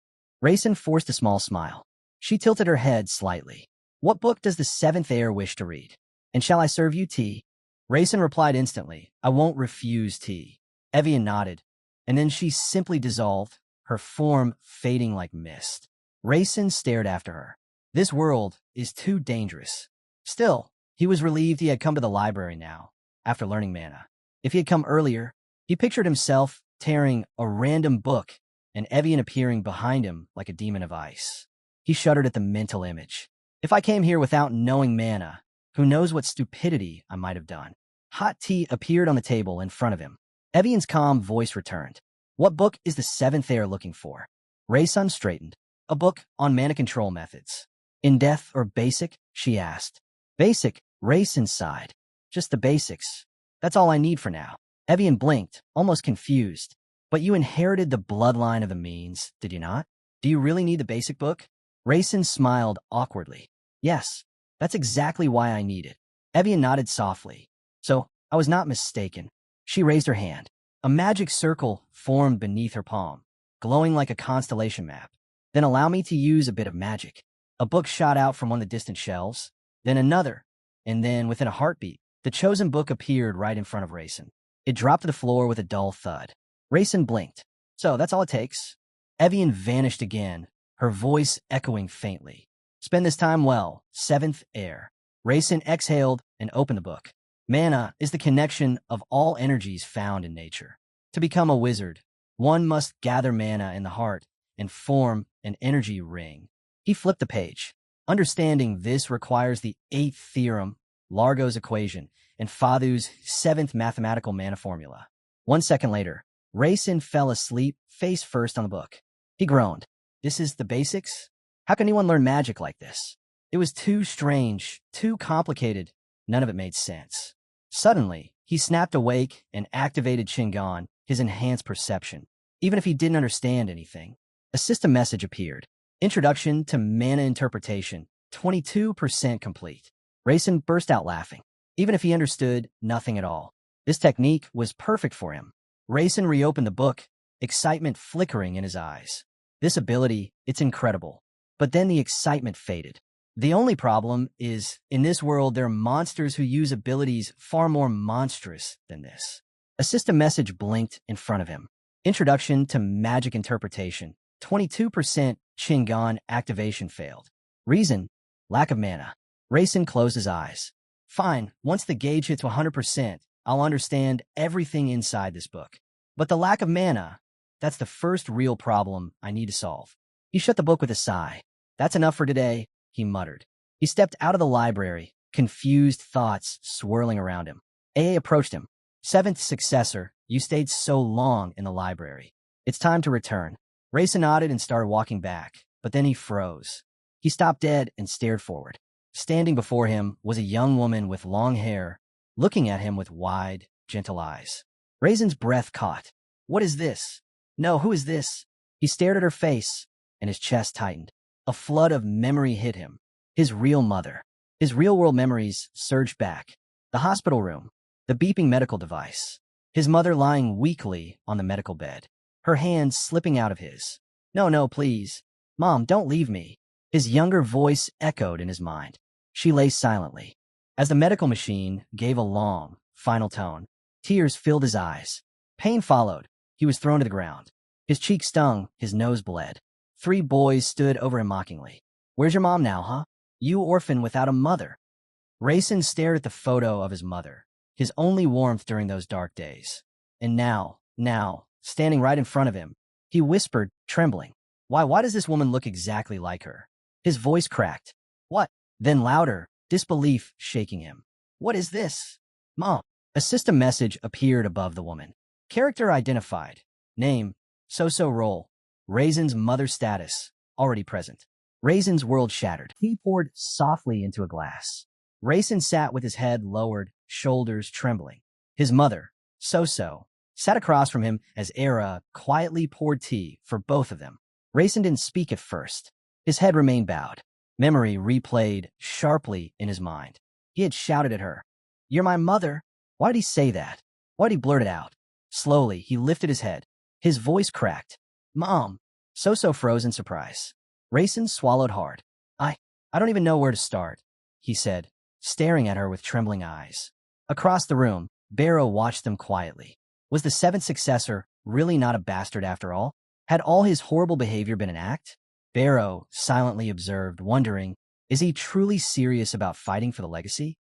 Raysun forced a small smile. She tilted her head slightly. What book does the seventh heir wish to read? And shall I serve you tea? Raysun replied instantly, I won't refuse tea. Evian nodded, and then she simply dissolved, her form fading like mist. Raysun stared after her. This world is too dangerous. Still, he was relieved he had come to the library now, after learning mana. If he had come earlier, he pictured himself tearing a random book and Evian appearing behind him like a demon of ice. He shuddered at the mental image. If I came here without knowing mana, who knows what stupidity I might have done. Hot tea appeared on the table in front of him. Evian's calm voice returned. What book is the seventh heir looking for? Raysun straightened. A book on mana control methods. In-depth or basic? She asked. Basic, Raysun sighed. Just the basics. That's all I need for now. Evian blinked, almost confused. But you inherited the bloodline of the means, did you not? Do you really need the basic book? Raysun smiled awkwardly. Yes, that's exactly why I need it. Evian nodded softly. So, I was not mistaken. She raised her hand. A magic circle formed beneath her palm, glowing like a constellation map. Then allow me to use a bit of magic. A book shot out from one of the distant shelves, then another, and then, within a heartbeat, the chosen book appeared right in front of Rayson. It dropped to the floor with a dull thud. Rayson blinked. So, that's all it takes. Evian vanished again, her voice echoing faintly. Spend this time well, seventh heir. Rayson exhaled and opened the book. Mana is the connection of all energies found in nature. To become a wizard, one must gather mana in the heart and form an energy ring. He flipped the page. Understanding this requires the 8th theorem, Largo's equation, and Fadu's 7th mathematical mana formula. 1 second later, Rayson fell asleep face first on the book. He groaned. This is the basics? How can anyone learn magic like this? It was too strange, too complicated. None of it made sense. Suddenly, he snapped awake and activated Shingon, his enhanced perception. Even if he didn't understand anything, a system message appeared. Introduction to Mana Interpretation, 22% complete. Rayson burst out laughing, even if he understood nothing at all. This technique was perfect for him. Rayson reopened the book, excitement flickering in his eyes. This ability, it's incredible. But then the excitement faded. The only problem is, in this world, there are monsters who use abilities far more monstrous than this. A system message blinked in front of him. Introduction to Magic Interpretation. 22% Shingon activation failed. Reason? Lack of mana. Rayson closed his eyes. Fine, once the gauge hits 100%, I'll understand everything inside this book. But the lack of mana, that's the first real problem I need to solve. He shut the book with a sigh. That's enough for today, he muttered. He stepped out of the library, confused thoughts swirling around him. AA approached him. 7th successor, you stayed so long in the library. It's time to return. Rayson nodded and started walking back, but then he froze. He stopped dead and stared forward. Standing before him was a young woman with long hair, looking at him with wide, gentle eyes. Rayson's breath caught. What is this? No, who is this? He stared at her face, and his chest tightened. A flood of memory hit him. His real mother. His real-world memories surged back. The hospital room. The beeping medical device. His mother lying weakly on the medical bed. Her hands slipping out of his. No, please. Mom, don't leave me. His younger voice echoed in his mind. She lay silently. As the medical machine gave a long, final tone, tears filled his eyes. Pain followed. He was thrown to the ground. His cheek stung, his nose bled. 3 boys stood over him mockingly. Where's your mom now, huh? You orphan without a mother. Rayson stared at the photo of his mother, his only warmth during those dark days. And now, standing right in front of him, he whispered, trembling. Why does this woman look exactly like her? His voice cracked. What? Then louder, disbelief shaking him. What is this? Mom. A system message appeared above the woman. Character identified. Name, so role. Rayson's mother status, already present. Rayson's world shattered. He poured softly into a glass. Rayson sat with his head lowered, shoulders trembling. His mother, So, sat across from him as Era quietly poured tea for both of them. Rayson didn't speak at first. His head remained bowed. Memory replayed sharply in his mind. He had shouted at her. You're my mother. Why did he say that? Why did he blurt it out? Slowly, he lifted his head. His voice cracked. Mom. So froze in surprise. Rayson swallowed hard. I don't even know where to start, he said, staring at her with trembling eyes. Across the room, Barrow watched them quietly. Was the 7th successor really not a bastard after all? Had all his horrible behavior been an act? Barrow silently observed, wondering, is he truly serious about fighting for the legacy?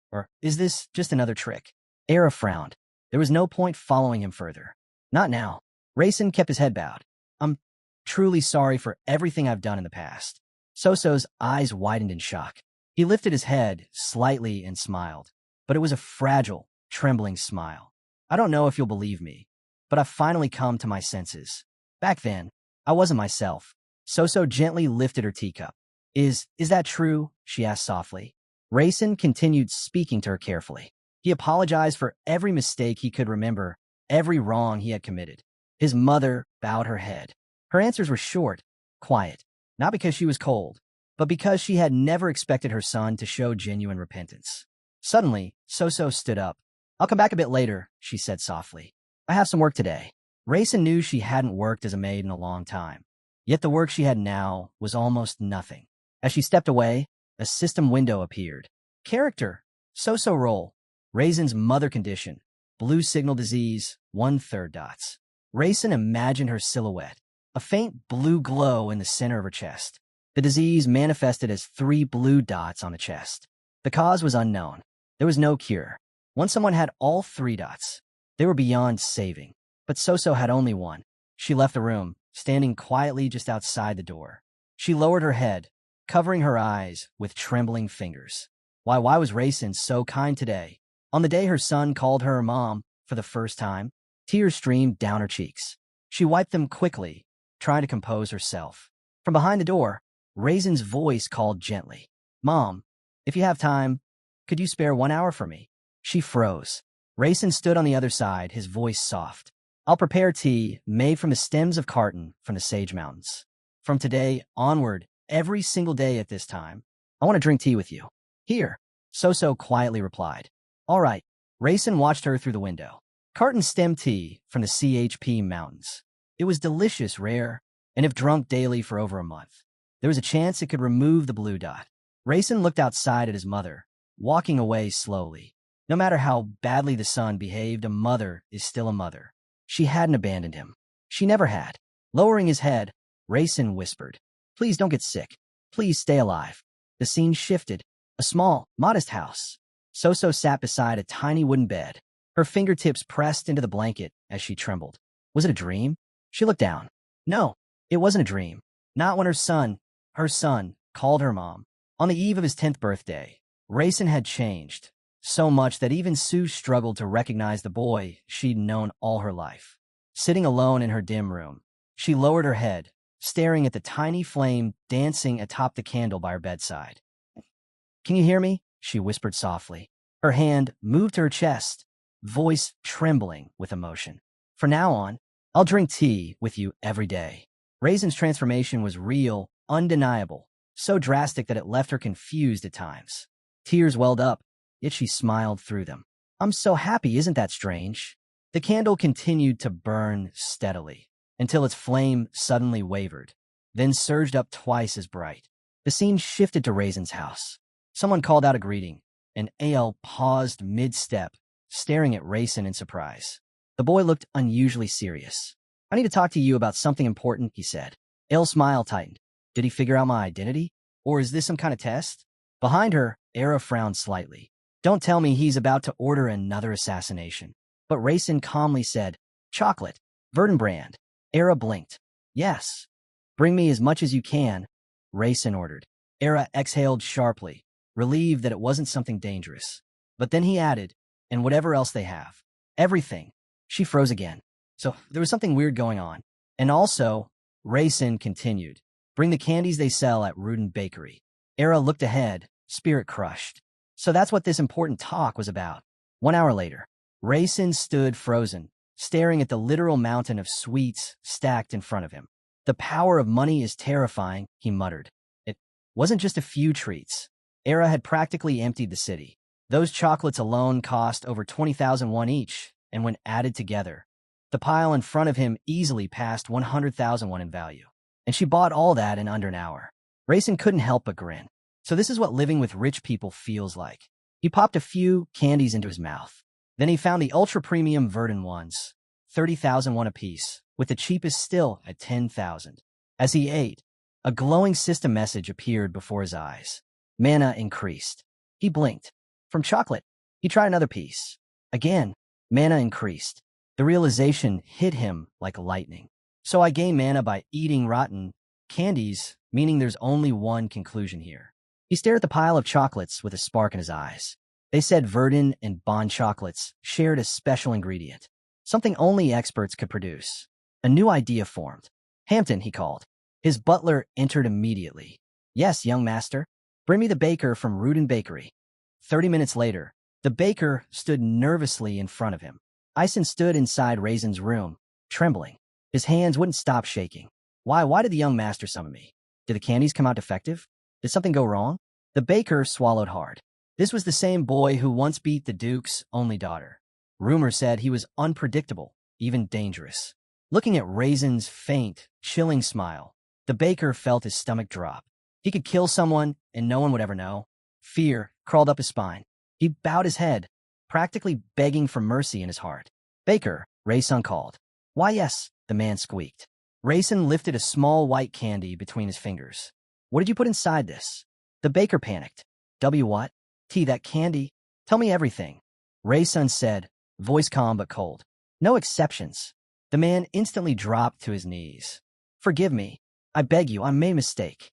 Or is this just another trick? Era frowned. There was no point following him further. Not now. Rayson kept his head bowed. I'm truly sorry for everything I've done in the past. Soso's eyes widened in shock. He lifted his head slightly and smiled, but it was a fragile, trembling smile. I don't know if you'll believe me, but I've finally come to my senses. Back then, I wasn't myself. Soso gently lifted her teacup. Is that true? She asked softly. Rayson continued speaking to her carefully. He apologized for every mistake he could remember, every wrong he had committed. His mother bowed her head. Her answers were short, quiet, not because she was cold, but because she had never expected her son to show genuine repentance. Suddenly, So stood up. I'll come back a bit later, she said softly. I have some work today. Raisin knew she hadn't worked as a maid in a long time. Yet the work she had now was almost nothing. As she stepped away, a system window appeared. Character, So role. Raisin's mother condition, blue signal disease, 1/3 dots. Raisin imagined her silhouette, a faint blue glow in the center of her chest. The disease manifested as 3 blue dots on the chest. The cause was unknown. There was no cure. Once someone had all 3 dots, they were beyond saving. But So had only one. She left the room, standing quietly just outside the door. She lowered her head, covering her eyes with trembling fingers. Why was Raisin so kind today? On the day her son called her mom for the first time, tears streamed down her cheeks. She wiped them quickly, trying to compose herself. From behind the door, Raisin's voice called gently. Mom, if you have time, could you spare 1 hour for me? She froze. Raisin stood on the other side, his voice soft. I'll prepare tea made from the stems of carton from the Sage Mountains. From today onward, every single day at this time, I want to drink tea with you. Here, So quietly replied. All right. Raisin watched her through the window. Carton stem tea from the CHP Mountains. It was delicious, rare, and if drunk daily for over a month, there was a chance it could remove the blue dot. Raisin looked outside at his mother, walking away slowly. No matter how badly the son behaved, a mother is still a mother. She hadn't abandoned him. She never had. Lowering his head, Raisin whispered, Please don't get sick. Please stay alive. The scene shifted. A small, modest house. So sat beside a tiny wooden bed, her fingertips pressed into the blanket as she trembled. Was it a dream? She looked down. No, it wasn't a dream. Not when her son, called her mom. On the eve of his 10th birthday, Raisin had changed, so much that even Sue struggled to recognize the boy she'd known all her life. Sitting alone in her dim room, she lowered her head, staring at the tiny flame dancing atop the candle by her bedside. Can you hear me? She whispered softly. Her hand moved to her chest, voice trembling with emotion. From now on, I'll drink tea with you every day. Raisin's transformation was real, undeniable, so drastic that it left her confused at times. Tears welled up, yet she smiled through them. I'm so happy, isn't that strange? The candle continued to burn steadily, until its flame suddenly wavered, then surged up twice as bright. The scene shifted to Raisin's house. Someone called out a greeting, and AL paused mid-step, staring at Raisin in surprise. The boy looked unusually serious. I need to talk to you about something important, he said. Al's smile tightened. Did he figure out my identity? Or is this some kind of test? Behind her, Era frowned slightly. Don't tell me he's about to order another assassination. But Raisin calmly said, Chocolate, Verdun brand. Era blinked. Yes. Bring me as much as you can, Raisin ordered. Era exhaled sharply, relieved that it wasn't something dangerous. But then he added, and whatever else they have. Everything. She froze again. So there was something weird going on. And also, Raisin continued, bring the candies they sell at Rudin Bakery. Era looked ahead, spirit crushed. So that's what this important talk was about. 1 hour later, Raisin stood frozen, staring at the literal mountain of sweets stacked in front of him. The power of money is terrifying, he muttered. It wasn't just a few treats. Era had practically emptied the city. Those chocolates alone cost over 20,000 won each, and when added together, the pile in front of him easily passed 100,000 won in value. And she bought all that in under an hour. Raisin couldn't help but grin. So this is what living with rich people feels like. He popped a few candies into his mouth. Then he found the ultra-premium Verdun ones, 30,000 won apiece, with the cheapest still at 10,000. As he ate, a glowing system message appeared before his eyes. Mana increased. He blinked. From chocolate, he tried another piece. Again, mana increased. The realization hit him like lightning. So I gain mana by eating rotten candies, meaning there's only one conclusion here. He stared at the pile of chocolates with a spark in his eyes. They said Verdun and Bond chocolates shared a special ingredient, something only experts could produce. A new idea formed. Hampton, he called. His butler entered immediately. Yes, young master. Bring me the baker from Rudin Bakery. 30 minutes later, the baker stood nervously in front of him. Ison stood inside Raisin's room, trembling. His hands wouldn't stop shaking. Why did the young master summon me? Did the candies come out defective? Did something go wrong? The baker swallowed hard. This was the same boy who once beat the Duke's only daughter. Rumor said he was unpredictable, even dangerous. Looking at Raisin's faint, chilling smile, the baker felt his stomach drop. He could kill someone, and no one would ever know. Fear crawled up his spine. He bowed his head, practically begging for mercy in his heart. "Baker," Raisin called. "Why, yes," the man squeaked. Raisin lifted a small white candy between his fingers. "What did you put inside this?" The baker panicked. What? T, that candy? Tell me everything." Raisin said, voice calm but cold. "No exceptions." The man instantly dropped to his knees. "Forgive me. I beg you, I made a mistake."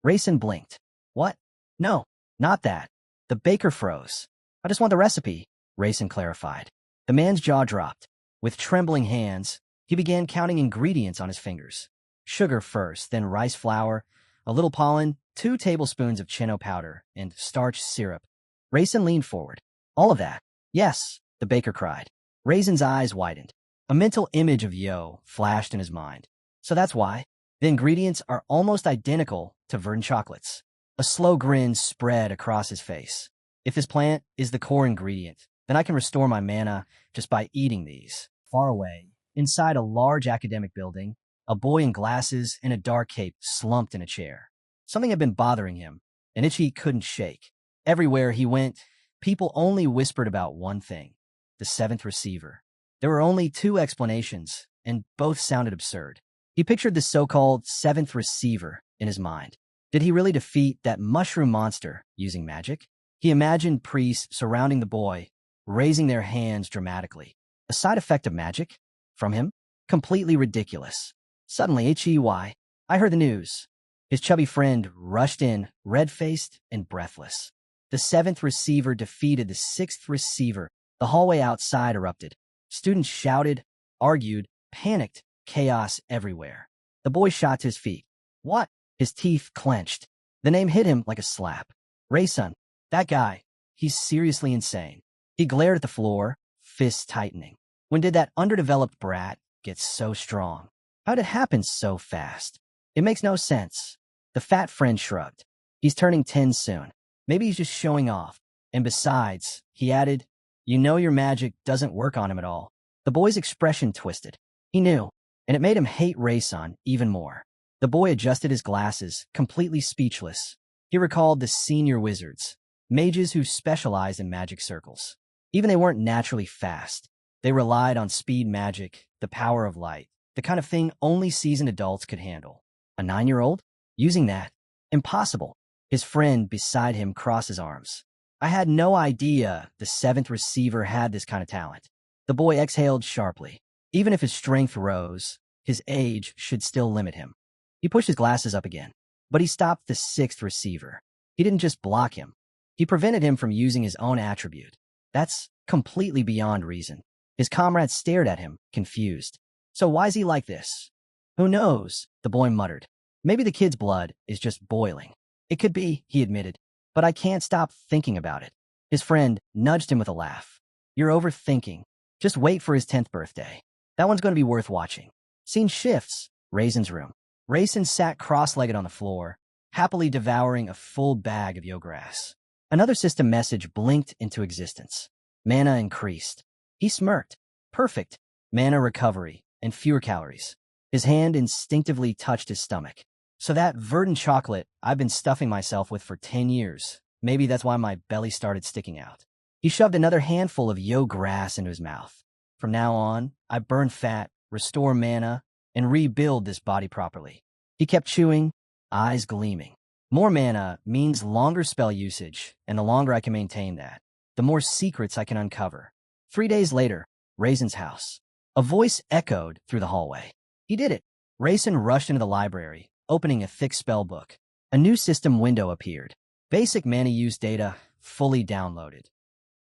Raisin blinked. "What? No, not that." The baker froze. "I just want the recipe," Raisin clarified. The man's jaw dropped. With trembling hands, he began counting ingredients on his fingers. Sugar first, then rice flour, a little pollen, 2 tablespoons of chino powder, and starch syrup. Raisin leaned forward. "All of that?" "Yes," the baker cried. Raisin's eyes widened. A mental image of Yo flashed in his mind. "So that's why? The ingredients are almost identical to Verdant chocolates." A slow grin spread across his face. "If this plant is the core ingredient, then I can restore my mana just by eating these." Far away, inside a large academic building, a boy in glasses and a dark cape slumped in a chair. Something had been bothering him, an itch he couldn't shake. Everywhere he went, people only whispered about one thing: the 7th receiver. There were only 2 explanations, and both sounded absurd. He pictured the so-called 7th receiver in his mind. Did he really defeat that mushroom monster using magic? He imagined priests surrounding the boy, raising their hands dramatically. A side effect of magic? From him? Completely ridiculous. Suddenly, H-E-Y, I heard the news. His chubby friend rushed in, red-faced and breathless. The 7th receiver defeated the 6th receiver. The hallway outside erupted. Students shouted, argued, panicked, chaos everywhere. The boy shot to his feet. "What?" His teeth clenched. The name hit him like a slap. Raisin. That guy. He's seriously insane. He glared at the floor, fists tightening. When did that underdeveloped brat get so strong? How did it happen so fast? It makes no sense. The fat friend shrugged. He's turning 10 soon. Maybe he's just showing off. And besides, he added, you know your magic doesn't work on him at all. The boy's expression twisted. He knew, and it made him hate Raisin even more. The boy adjusted his glasses, completely speechless. He recalled the senior wizards, mages who specialized in magic circles. Even they weren't naturally fast. They relied on speed magic, the power of light, the kind of thing only seasoned adults could handle. A 9-year-old? Using that? Impossible. His friend beside him crossed his arms. I had no idea the 7th receiver had this kind of talent. The boy exhaled sharply. Even if his strength rose, his age should still limit him. He pushed his glasses up again, but he stopped the 6th receiver. He didn't just block him. He prevented him from using his own attribute. That's completely beyond reason. His comrades stared at him, confused. So why is he like this? Who knows? The boy muttered. Maybe the kid's blood is just boiling. It could be, he admitted, but I can't stop thinking about it. His friend nudged him with a laugh. You're overthinking. Just wait for his 10th birthday. That one's going to be worth watching. Scene shifts. Raisin's room. Raisin sat cross-legged on the floor, happily devouring a full bag of yogurass. Another system message blinked into existence. Mana increased. He smirked. Perfect. Mana recovery and fewer calories. His hand instinctively touched his stomach. So that verdant chocolate I've been stuffing myself with for 10 years. Maybe that's why my belly started sticking out. He shoved another handful of yo-grass into his mouth. From now on, I burn fat, restore mana, and rebuild this body properly. He kept chewing, eyes gleaming. More mana means longer spell usage, and the longer I can maintain that, the more secrets I can uncover. 3 days later, Raisin's house. A voice echoed through the hallway. He did it. Raisin rushed into the library, opening a thick spell book. A new system window appeared. Basic mana use data fully downloaded.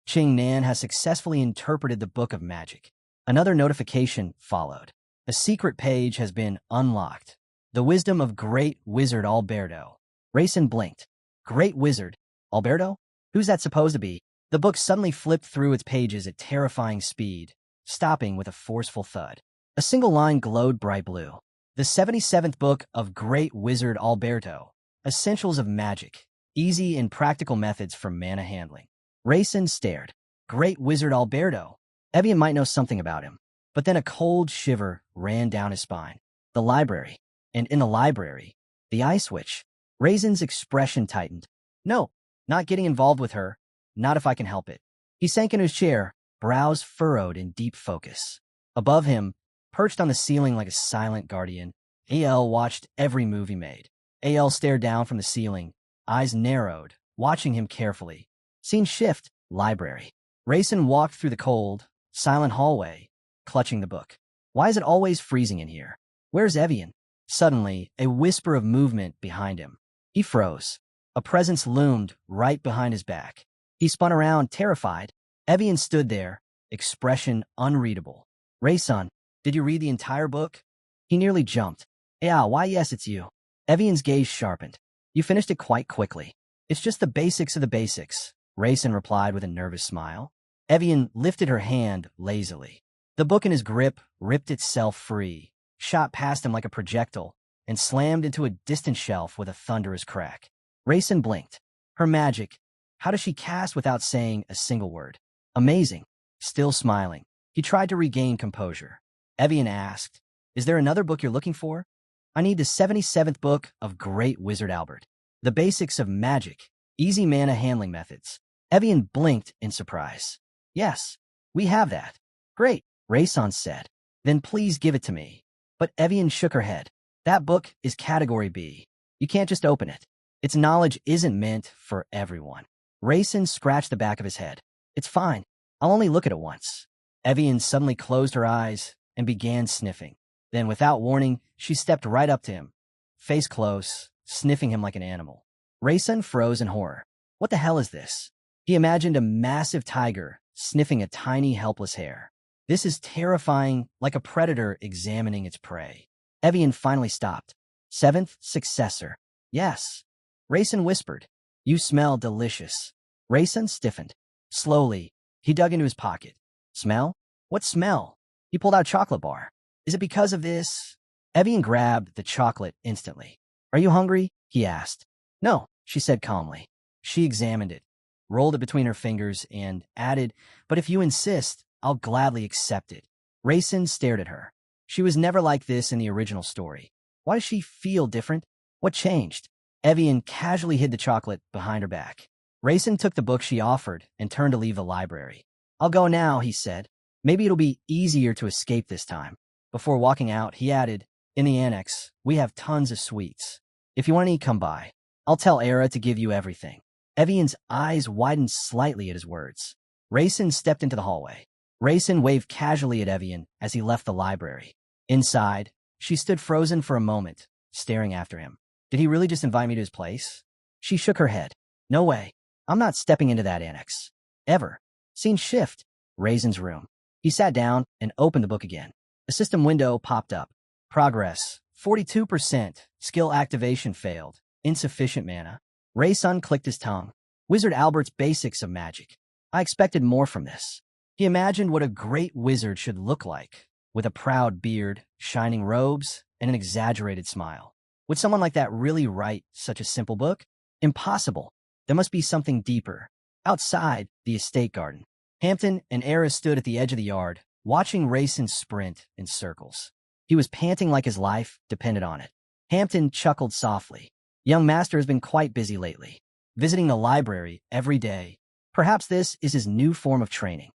Ching Nan has successfully interpreted the Book of Magic. Another notification followed. A secret page has been unlocked. The wisdom of Great Wizard Alberto. Raisin blinked. Great Wizard? Alberto? Who's that supposed to be? The book suddenly flipped through its pages at terrifying speed, stopping with a forceful thud. A single line glowed bright blue. The 77th book of Great Wizard Alberto. Essentials of Magic. Easy and practical methods for mana handling. Rayson stared. Great wizard Alberto. Evian might know something about him. But then a cold shiver ran down his spine. The library. And in the library, the ice witch. Rayson's expression tightened. No, not getting involved with her. Not if I can help it. He sank into his chair, brows furrowed in deep focus. Above him, perched on the ceiling like a silent guardian, A.L. watched every move he made. A.L. stared down from the ceiling, eyes narrowed, watching him carefully. Scene shift, library. Rayson walked through the cold, silent hallway, clutching the book. Why is it always freezing in here? Where's Evian? Suddenly, a whisper of movement behind him. He froze. A presence loomed right behind his back. He spun around, terrified. Evian stood there, expression unreadable. Rayson, did you read the entire book? He nearly jumped. Yeah, why yes, it's you. Evian's gaze sharpened. You finished it quite quickly. It's just the basics of the basics, Rayson replied with a nervous smile. Evian lifted her hand lazily. The book in his grip ripped itself free, shot past him like a projectile, and slammed into a distant shelf with a thunderous crack. Rayson blinked. Her magic. How does she cast without saying a single word? Amazing. Still smiling, he tried to regain composure. Evian asked, Is there another book you're looking for? I need the 77th book of Great Wizard Albert. The basics of magic. Easy mana handling methods. Evian blinked in surprise. Yes, we have that. Great, Rayson said. Then please give it to me. But Evian shook her head. That book is Category B. You can't just open it. Its knowledge isn't meant for everyone. Rayson scratched the back of his head. It's fine. I'll only look at it once. Evian suddenly closed her eyes and began sniffing. Then, without warning, she stepped right up to him, face close, sniffing him like an animal. Rayson froze in horror. What the hell is this? He imagined a massive tiger sniffing a tiny, helpless hare. This is terrifying, like a predator examining its prey. Evian finally stopped. 7th successor. Yes. Rayson whispered. You smell delicious. Rayson stiffened. Slowly, he dug into his pocket. Smell? What smell? He pulled out a chocolate bar. Is it because of this? Evian grabbed the chocolate instantly. Are you hungry? He asked. No, she said calmly. She examined it, rolled it between her fingers, and added, But if you insist, I'll gladly accept it. Rayson stared at her. She was never like this in the original story. Why does she feel different? What changed? Evian casually hid the chocolate behind her back. Rayson took the book she offered and turned to leave the library. I'll go now, he said. Maybe it'll be easier to escape this time. Before walking out, he added, In the annex, we have tons of sweets. If you want to eat, come by. I'll tell Era to give you everything. Evian's eyes widened slightly at his words. Rayson stepped into the hallway. Rayson waved casually at Evian as he left the library. Inside, she stood frozen for a moment, staring after him. Did he really just invite me to his place? She shook her head. No way. I'm not stepping into that annex. Ever. Scene shift. Rayson's room. He sat down and opened the book again. A system window popped up. Progress. 42%. Skill activation failed. Insufficient mana. Rayson clicked his tongue. Wizard Albert's basics of magic. I expected more from this. He imagined what a great wizard should look like, with a proud beard, shining robes, and an exaggerated smile. Would someone like that really write such a simple book? Impossible. There must be something deeper. Outside the estate garden, Hampton and Era stood at the edge of the yard, watching Rayson sprint in circles. He was panting like his life depended on it. Hampton chuckled softly. Young Master has been quite busy lately, visiting the library every day. Perhaps this is his new form of training.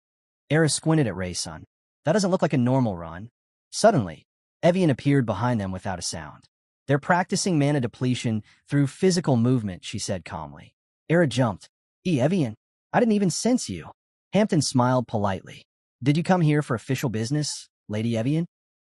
Era squinted at Rayson. That doesn't look like a normal run. Suddenly, Evian appeared behind them without a sound. They're practicing mana depletion through physical movement, she said calmly. Era jumped. Evian, I didn't even sense you. Hampton smiled politely. Did you come here for official business, Lady Evian?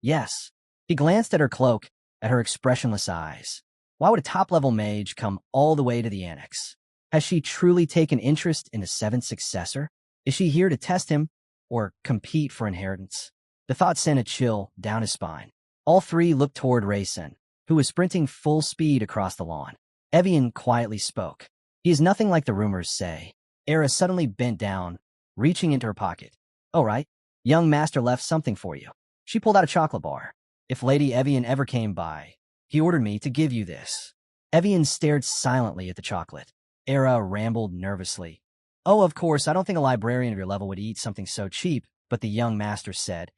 Yes. He glanced at her cloak, at her expressionless eyes. Why would a top-level mage come all the way to the annex? Has she truly taken interest in the 7th successor? Is she here to test him or compete for inheritance? The thought sent a chill down his spine. All three looked toward Rayson, who was sprinting full speed across the lawn. Evian quietly spoke. He is nothing like the rumors say. Era suddenly bent down, reaching into her pocket. Oh, right. Young Master left something for you. She pulled out a chocolate bar. If Lady Evian ever came by, he ordered me to give you this. Evian stared silently at the chocolate. Era rambled nervously. Oh, of course, I don't think a librarian of your level would eat something so cheap, but the young master said.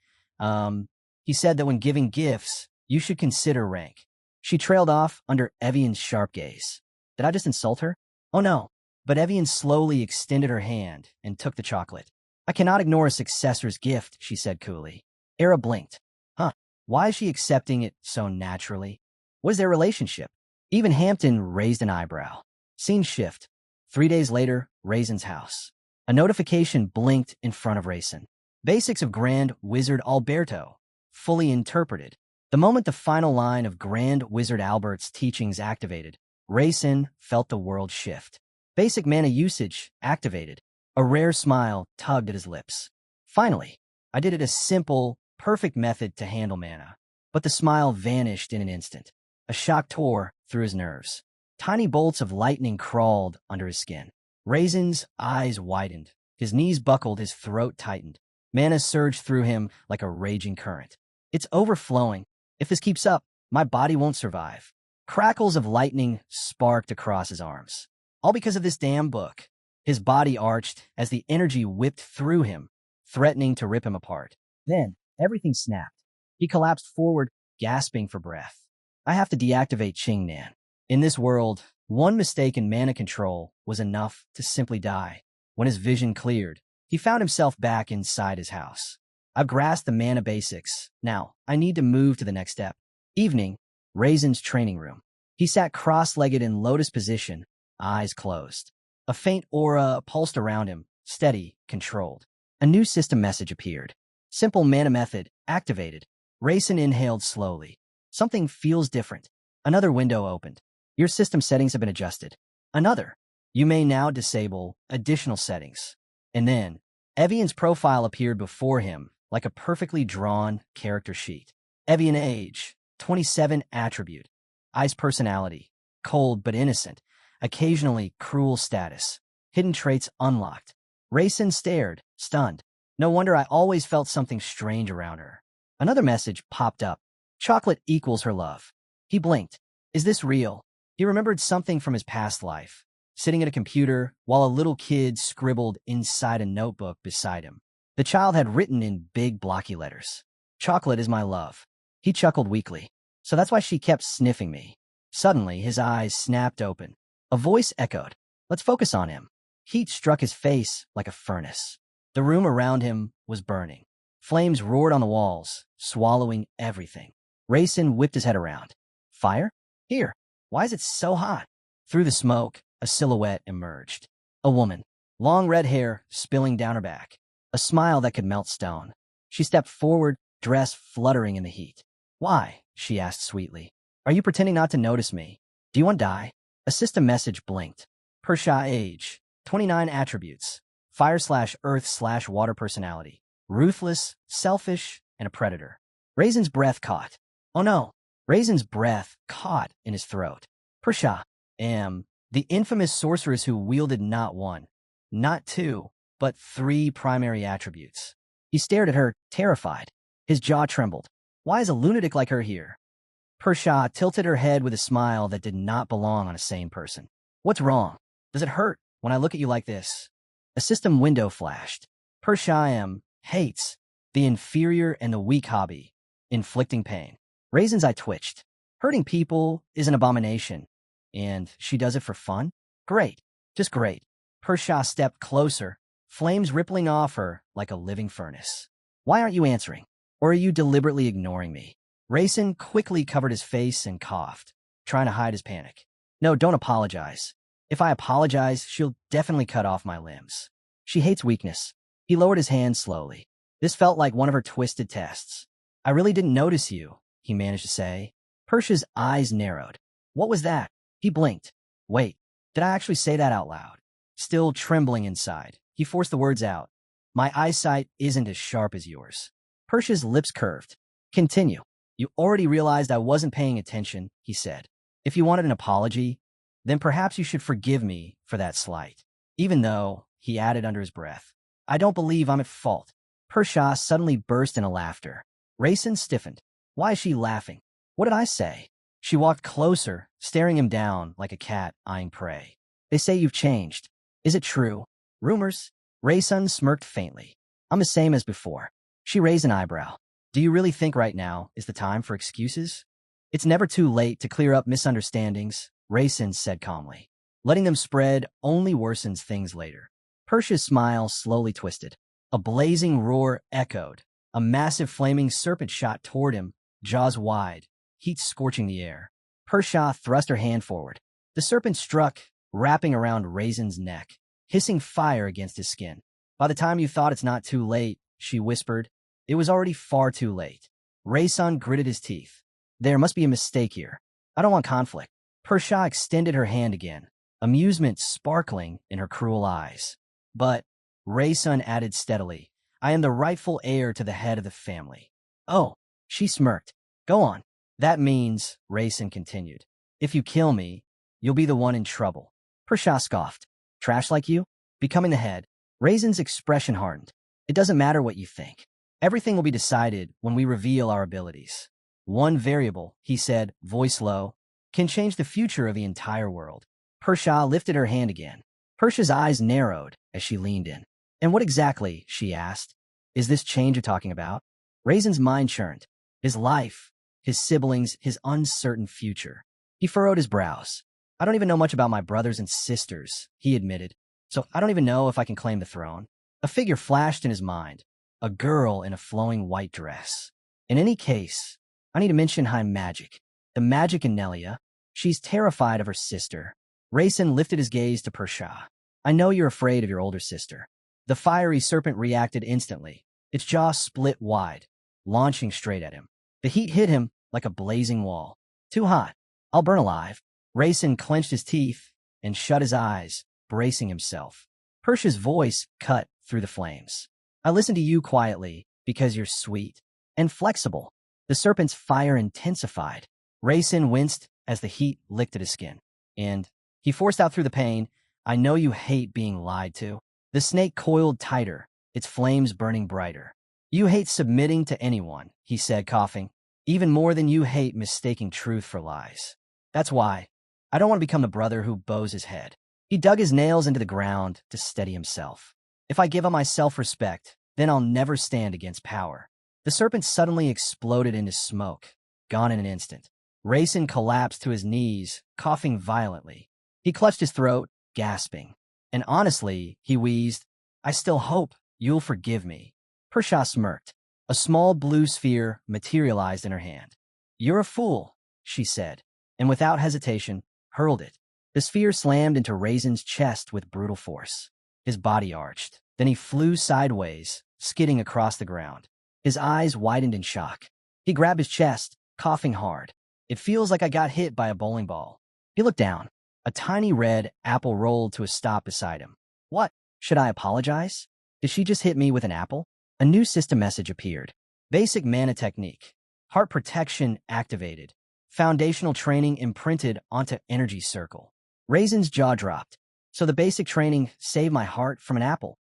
He said that when giving gifts, you should consider rank. She trailed off under Evian's sharp gaze. Did I just insult her? Oh no. But Evian slowly extended her hand and took the chocolate. I cannot ignore a successor's gift, she said coolly. Era blinked. Huh, why is she accepting it so naturally? What is their relationship? Even Hampton raised an eyebrow. Scene shift. 3 days later, Raisin's house. A notification blinked in front of Raisin. Basics of Grand Wizard Alberto. Fully interpreted. The moment the final line of Grand Wizard Albert's teachings activated, Raisin felt the world shift. Basic mana usage activated. A rare smile tugged at his lips. Finally, I did it a simple, perfect method to handle mana. But the smile vanished in an instant. A shock tore through his nerves. Tiny bolts of lightning crawled under his skin. Raisin's eyes widened. His knees buckled, his throat tightened. Mana surged through him like a raging current. It's overflowing. If this keeps up, my body won't survive. Crackles of lightning sparked across his arms. All because of this damn book. His body arched as the energy whipped through him, threatening to rip him apart. Then, everything snapped. He collapsed forward, gasping for breath. I have to deactivate Qingnan. In this world, one mistake in mana control was enough to simply die. When his vision cleared, he found himself back inside his house. I've grasped the mana basics. Now, I need to move to the next step. Evening, Raisin's training room. He sat cross-legged in lotus position, eyes closed. A faint aura pulsed around him, steady, controlled. A new system message appeared. Simple mana method activated. Raisin inhaled slowly. Something feels different. Another window opened. Your system settings have been adjusted. Another. You may now disable additional settings. And then, Evian's profile appeared before him like a perfectly drawn character sheet. Evian age, 27 attribute. Ice personality, cold but innocent. Occasionally cruel status. Hidden traits unlocked. Raisin stared, stunned. No wonder I always felt something strange around her. Another message popped up. Chocolate equals her love. He blinked. Is this real? He remembered something from his past life. Sitting at a computer while a little kid scribbled inside a notebook beside him. The child had written in big blocky letters. Chocolate is my love. He chuckled weakly. So that's why she kept sniffing me. Suddenly, his eyes snapped open. A voice echoed. Let's focus on him. Heat struck his face like a furnace. The room around him was burning. Flames roared on the walls, swallowing everything. Raisin whipped his head around. Fire? Here. Why is it so hot? Through the smoke, a silhouette emerged. A woman. Long red hair spilling down her back. A smile that could melt stone. She stepped forward, dress fluttering in the heat. Why? She asked sweetly. Are you pretending not to notice me? Do you want to die? A system message blinked. Persia age. 29 attributes. Fire/earth/water personality. Ruthless, selfish, and a predator. Raisin's breath caught. Oh no. Raisin's breath caught in his throat. Persia. The infamous sorceress who wielded not one, not two, but 3 primary attributes. He stared at her, terrified. His jaw trembled. Why is a lunatic like her here? Persia tilted her head with a smile that did not belong on a sane person. What's wrong? Does it hurt when I look at you like this? A system window flashed. Persia hates the inferior and the weak hobby, inflicting pain. Raisin's eye twitched. Hurting people is an abomination. And she does it for fun? Great. Just great. Persia stepped closer, flames rippling off her like a living furnace. Why aren't you answering? Or are you deliberately ignoring me? Raisin quickly covered his face and coughed, trying to hide his panic. No, don't apologize. If I apologize, she'll definitely cut off my limbs. She hates weakness. He lowered his hand slowly. This felt like one of her twisted tests. I really didn't notice you, he managed to say. Persia's eyes narrowed. What was that? He blinked. Wait, did I actually say that out loud? Still trembling inside, he forced the words out. My eyesight isn't as sharp as yours. Persia's lips curved. Continue. You already realized I wasn't paying attention, he said. If you wanted an apology, then perhaps you should forgive me for that slight. Even though, he added under his breath, I don't believe I'm at fault. Persia suddenly burst into laughter. Raisin stiffened. Why is she laughing? What did I say? She walked closer, staring him down like a cat eyeing prey. They say you've changed. Is it true? Rumors? Rei-sun smirked faintly. I'm the same as before. She raised an eyebrow. Do you really think right now is the time for excuses? It's never too late to clear up misunderstandings, Rei-sun said calmly. Letting them spread only worsens things later. Persia's smile slowly twisted. A blazing roar echoed. A massive flaming serpent shot toward him, jaws wide, heat scorching the air. Persia thrust her hand forward. The serpent struck, wrapping around Raisin's neck, hissing fire against his skin. By the time you thought it's not too late, she whispered, it was already far too late. Rei-sun gritted his teeth. There must be a mistake here. I don't want conflict. Persia extended her hand again, amusement sparkling in her cruel eyes. But, Rei-sun added steadily, I am the rightful heir to the head of the family. Oh, she smirked. Go on. That means, Rei-sun continued, if you kill me, you'll be the one in trouble. Persia scoffed. Trash like you? Becoming the head. Raisin's expression hardened. It doesn't matter what you think. Everything will be decided when we reveal our abilities. One variable, he said, voice low, can change the future of the entire world. Persia lifted her hand again. Persia's eyes narrowed as she leaned in. And what exactly, she asked, is this change you're talking about? Raisin's mind churned. His life, his siblings, his uncertain future. He furrowed his brows. I don't even know much about my brothers and sisters, he admitted, so I don't even know if I can claim the throne. A figure flashed in his mind, a girl in a flowing white dress. In any case, I need to mention high magic. The magic in Nelia. She's terrified of her sister. Raisin lifted his gaze to Persia. I know you're afraid of your older sister. The fiery serpent reacted instantly, its jaw split wide, launching straight at him. The heat hit him like a blazing wall. Too hot. I'll burn alive. Raisin clenched his teeth and shut his eyes, bracing himself. Persia's voice cut through the flames. I listen to you quietly because you're sweet and flexible. The serpent's fire intensified. Raisin winced as the heat licked at his skin. And he forced out through the pain, I know you hate being lied to. The snake coiled tighter, its flames burning brighter. You hate submitting to anyone, he said, coughing, even more than you hate mistaking truth for lies. That's why I don't want to become the brother who bows his head. He dug his nails into the ground to steady himself. If I give up my self-respect, then I'll never stand against power. The serpent suddenly exploded into smoke, gone in an instant. Raisin collapsed to his knees, coughing violently. He clutched his throat, gasping. And honestly, he wheezed, I still hope you'll forgive me. Persia smirked. A small blue sphere materialized in her hand. You're a fool, she said, and without hesitation, hurled it. The sphere slammed into Raisin's chest with brutal force. His body arched. Then he flew sideways, skidding across the ground. His eyes widened in shock. He grabbed his chest, coughing hard. It feels like I got hit by a bowling ball. He looked down. A tiny red apple rolled to a stop beside him. What? Should I apologize? Did she just hit me with an apple? A new system message appeared. Basic mana technique. Heart protection activated. Foundational training imprinted onto energy circle. Raisin's jaw dropped. So the basic training saved my heart from an apple.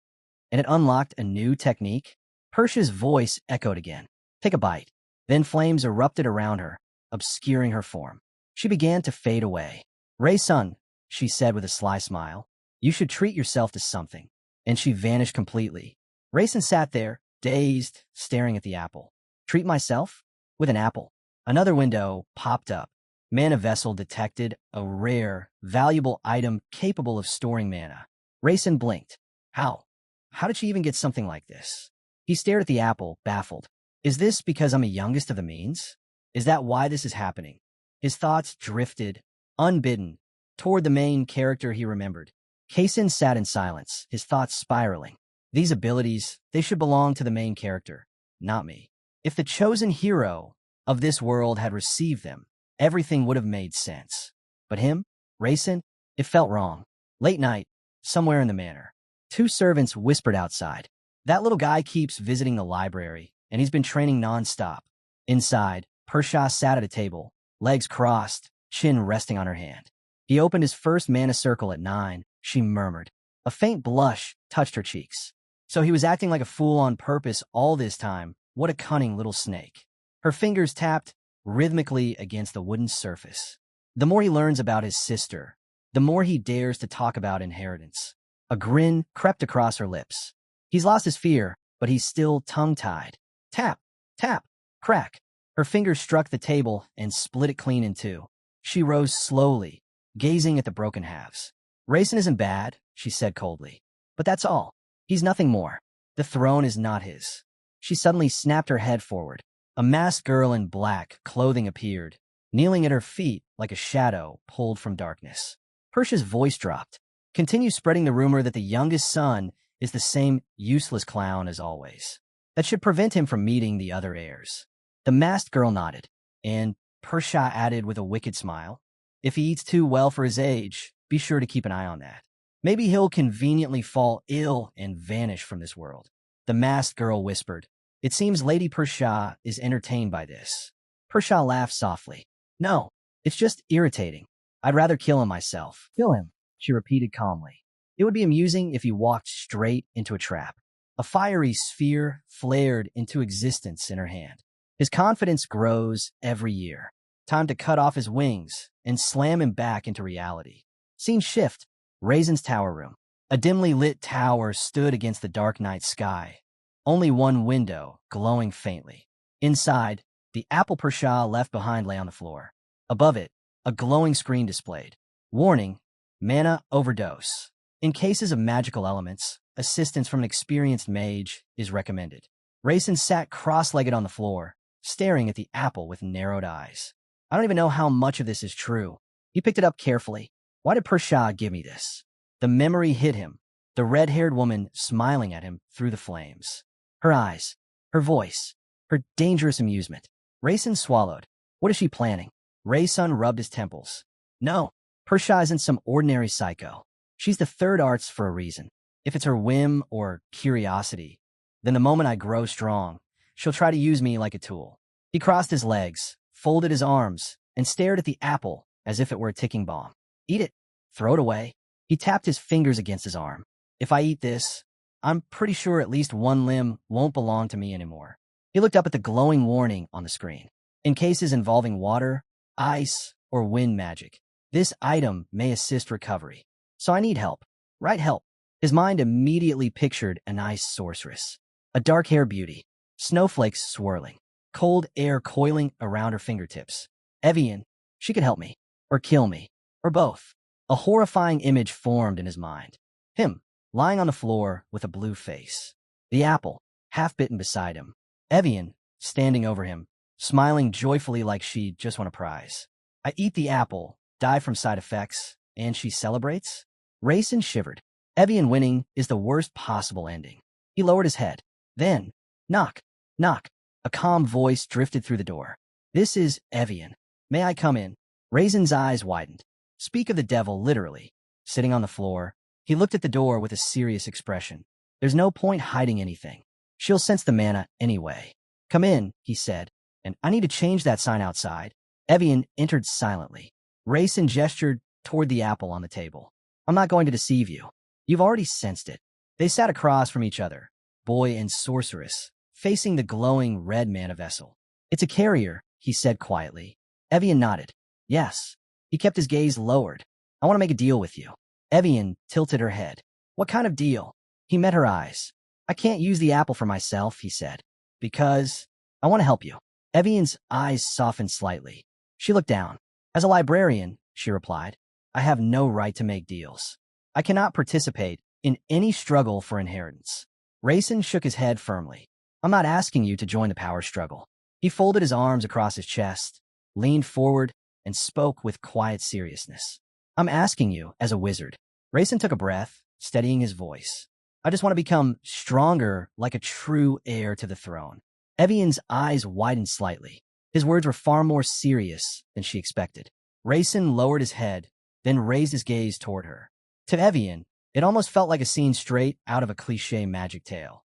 And it unlocked a new technique? Persia's voice echoed again. Take a bite. Then flames erupted around her, obscuring her form. She began to fade away. Rei-sun, she said with a sly smile, you should treat yourself to something. And she vanished completely. Raisin sat there, dazed, staring at the apple. Treat myself? With an apple. Another window popped up. Mana vessel detected, a rare, valuable item capable of storing mana. Raisin blinked. How? How did she even get something like this? He stared at the apple, baffled. Is this because I'm a youngest of the means? Is that why this is happening? His thoughts drifted, unbidden, toward the main character he remembered. Kaisin sat in silence, his thoughts spiraling. These abilities, they should belong to the main character, not me. If the chosen hero of this world had received them, everything would have made sense. But him? Raisin? It felt wrong. Late night, somewhere in the manor. Two servants whispered outside. That little guy keeps visiting the library, and he's been training nonstop. Inside, Persia sat at a table, legs crossed, chin resting on her hand. He opened his first mana circle at 9, she murmured. A faint blush touched her cheeks. So he was acting like a fool on purpose all this time. What a cunning little snake. Her fingers tapped rhythmically against the wooden surface. The more he learns about his sister, the more he dares to talk about inheritance. A grin crept across her lips. He's lost his fear, but he's still tongue-tied. Tap, tap, crack. Her fingers struck the table and split it clean in two. She rose slowly, gazing at the broken halves. Rayson isn't bad, she said coldly. But that's all. He's nothing more. The throne is not his. She suddenly snapped her head forward. A masked girl in black clothing appeared, kneeling at her feet like a shadow pulled from darkness. Persia's voice dropped. Continue spreading the rumor that the youngest son is the same useless clown as always. That should prevent him from meeting the other heirs. The masked girl nodded, and Persia added with a wicked smile, if he eats too well for his age, be sure to keep an eye on that. Maybe he'll conveniently fall ill and vanish from this world. The masked girl whispered. It seems Lady Persia is entertained by this. Persia laughed softly. No, it's just irritating. I'd rather kill him myself. Kill him, she repeated calmly. It would be amusing if he walked straight into a trap. A fiery sphere flared into existence in her hand. His confidence grows every year. Time to cut off his wings and slam him back into reality. Scene shift. Raisin's tower room. A dimly lit tower stood against the dark night sky. Only one window, glowing faintly. Inside, the apple Persia left behind lay on the floor. Above it, a glowing screen displayed. Warning, mana overdose. In cases of magical elements, assistance from an experienced mage is recommended. Raisin sat cross-legged on the floor, staring at the apple with narrowed eyes. I don't even know how much of this is true. He picked it up carefully. Why did Persia give me this? The memory hit him, the red-haired woman smiling at him through the flames. Her eyes, her voice, her dangerous amusement. Raisin swallowed. What is she planning? Raysun rubbed his temples. No, Persia isn't some ordinary psycho. She's the third arts for a reason. If it's her whim or curiosity, then the moment I grow strong, she'll try to use me like a tool. He crossed his legs, folded his arms, and stared at the apple as if it were a ticking bomb. Eat it. Throw it away. He tapped his fingers against his arm. If I eat this, I'm pretty sure at least one limb won't belong to me anymore. He looked up at the glowing warning on the screen. In cases involving water, ice, or wind magic, this item may assist recovery. So I need help. Right help. His mind immediately pictured an ice sorceress. A dark-haired beauty. Snowflakes swirling. Cold air coiling around her fingertips. Evian, she could help me. Or kill me. Or both. A horrifying image formed in his mind. Him, lying on the floor with a blue face. The apple, half-bitten beside him. Evian, standing over him, smiling joyfully like she just won a prize. I eat the apple, die from side effects, and she celebrates? Rayson shivered. Evian winning is the worst possible ending. He lowered his head. Then, knock, knock. A calm voice drifted through the door. This is Evian. May I come in? Raisin's eyes widened. Speak of the devil, literally. Sitting on the floor, he looked at the door with a serious expression. There's no point hiding anything. She'll sense the mana anyway. Come in, he said, and I need to change that sign outside. Evian entered silently. Rayson gestured toward the apple on the table. I'm not going to deceive you. You've already sensed it. They sat across from each other, boy and sorceress, facing the glowing red mana vessel. It's a carrier, he said quietly. Evian nodded. Yes. He kept his gaze lowered. I want to make a deal with you. Evian tilted her head. What kind of deal? He met her eyes. I can't use the apple for myself, he said. Because I want to help you. Evian's eyes softened slightly. She looked down. As a librarian, she replied, I have no right to make deals. I cannot participate in any struggle for inheritance. Rayson shook his head firmly. I'm not asking you to join the power struggle. He folded his arms across his chest, leaned forward, and spoke with quiet seriousness. I'm asking you as a wizard. Rayson took a breath, steadying his voice. I just want to become stronger like a true heir to the throne. Evian's eyes widened slightly. His words were far more serious than she expected. Rayson lowered his head, then raised his gaze toward her. To Evian, it almost felt like a scene straight out of a cliché magic tale.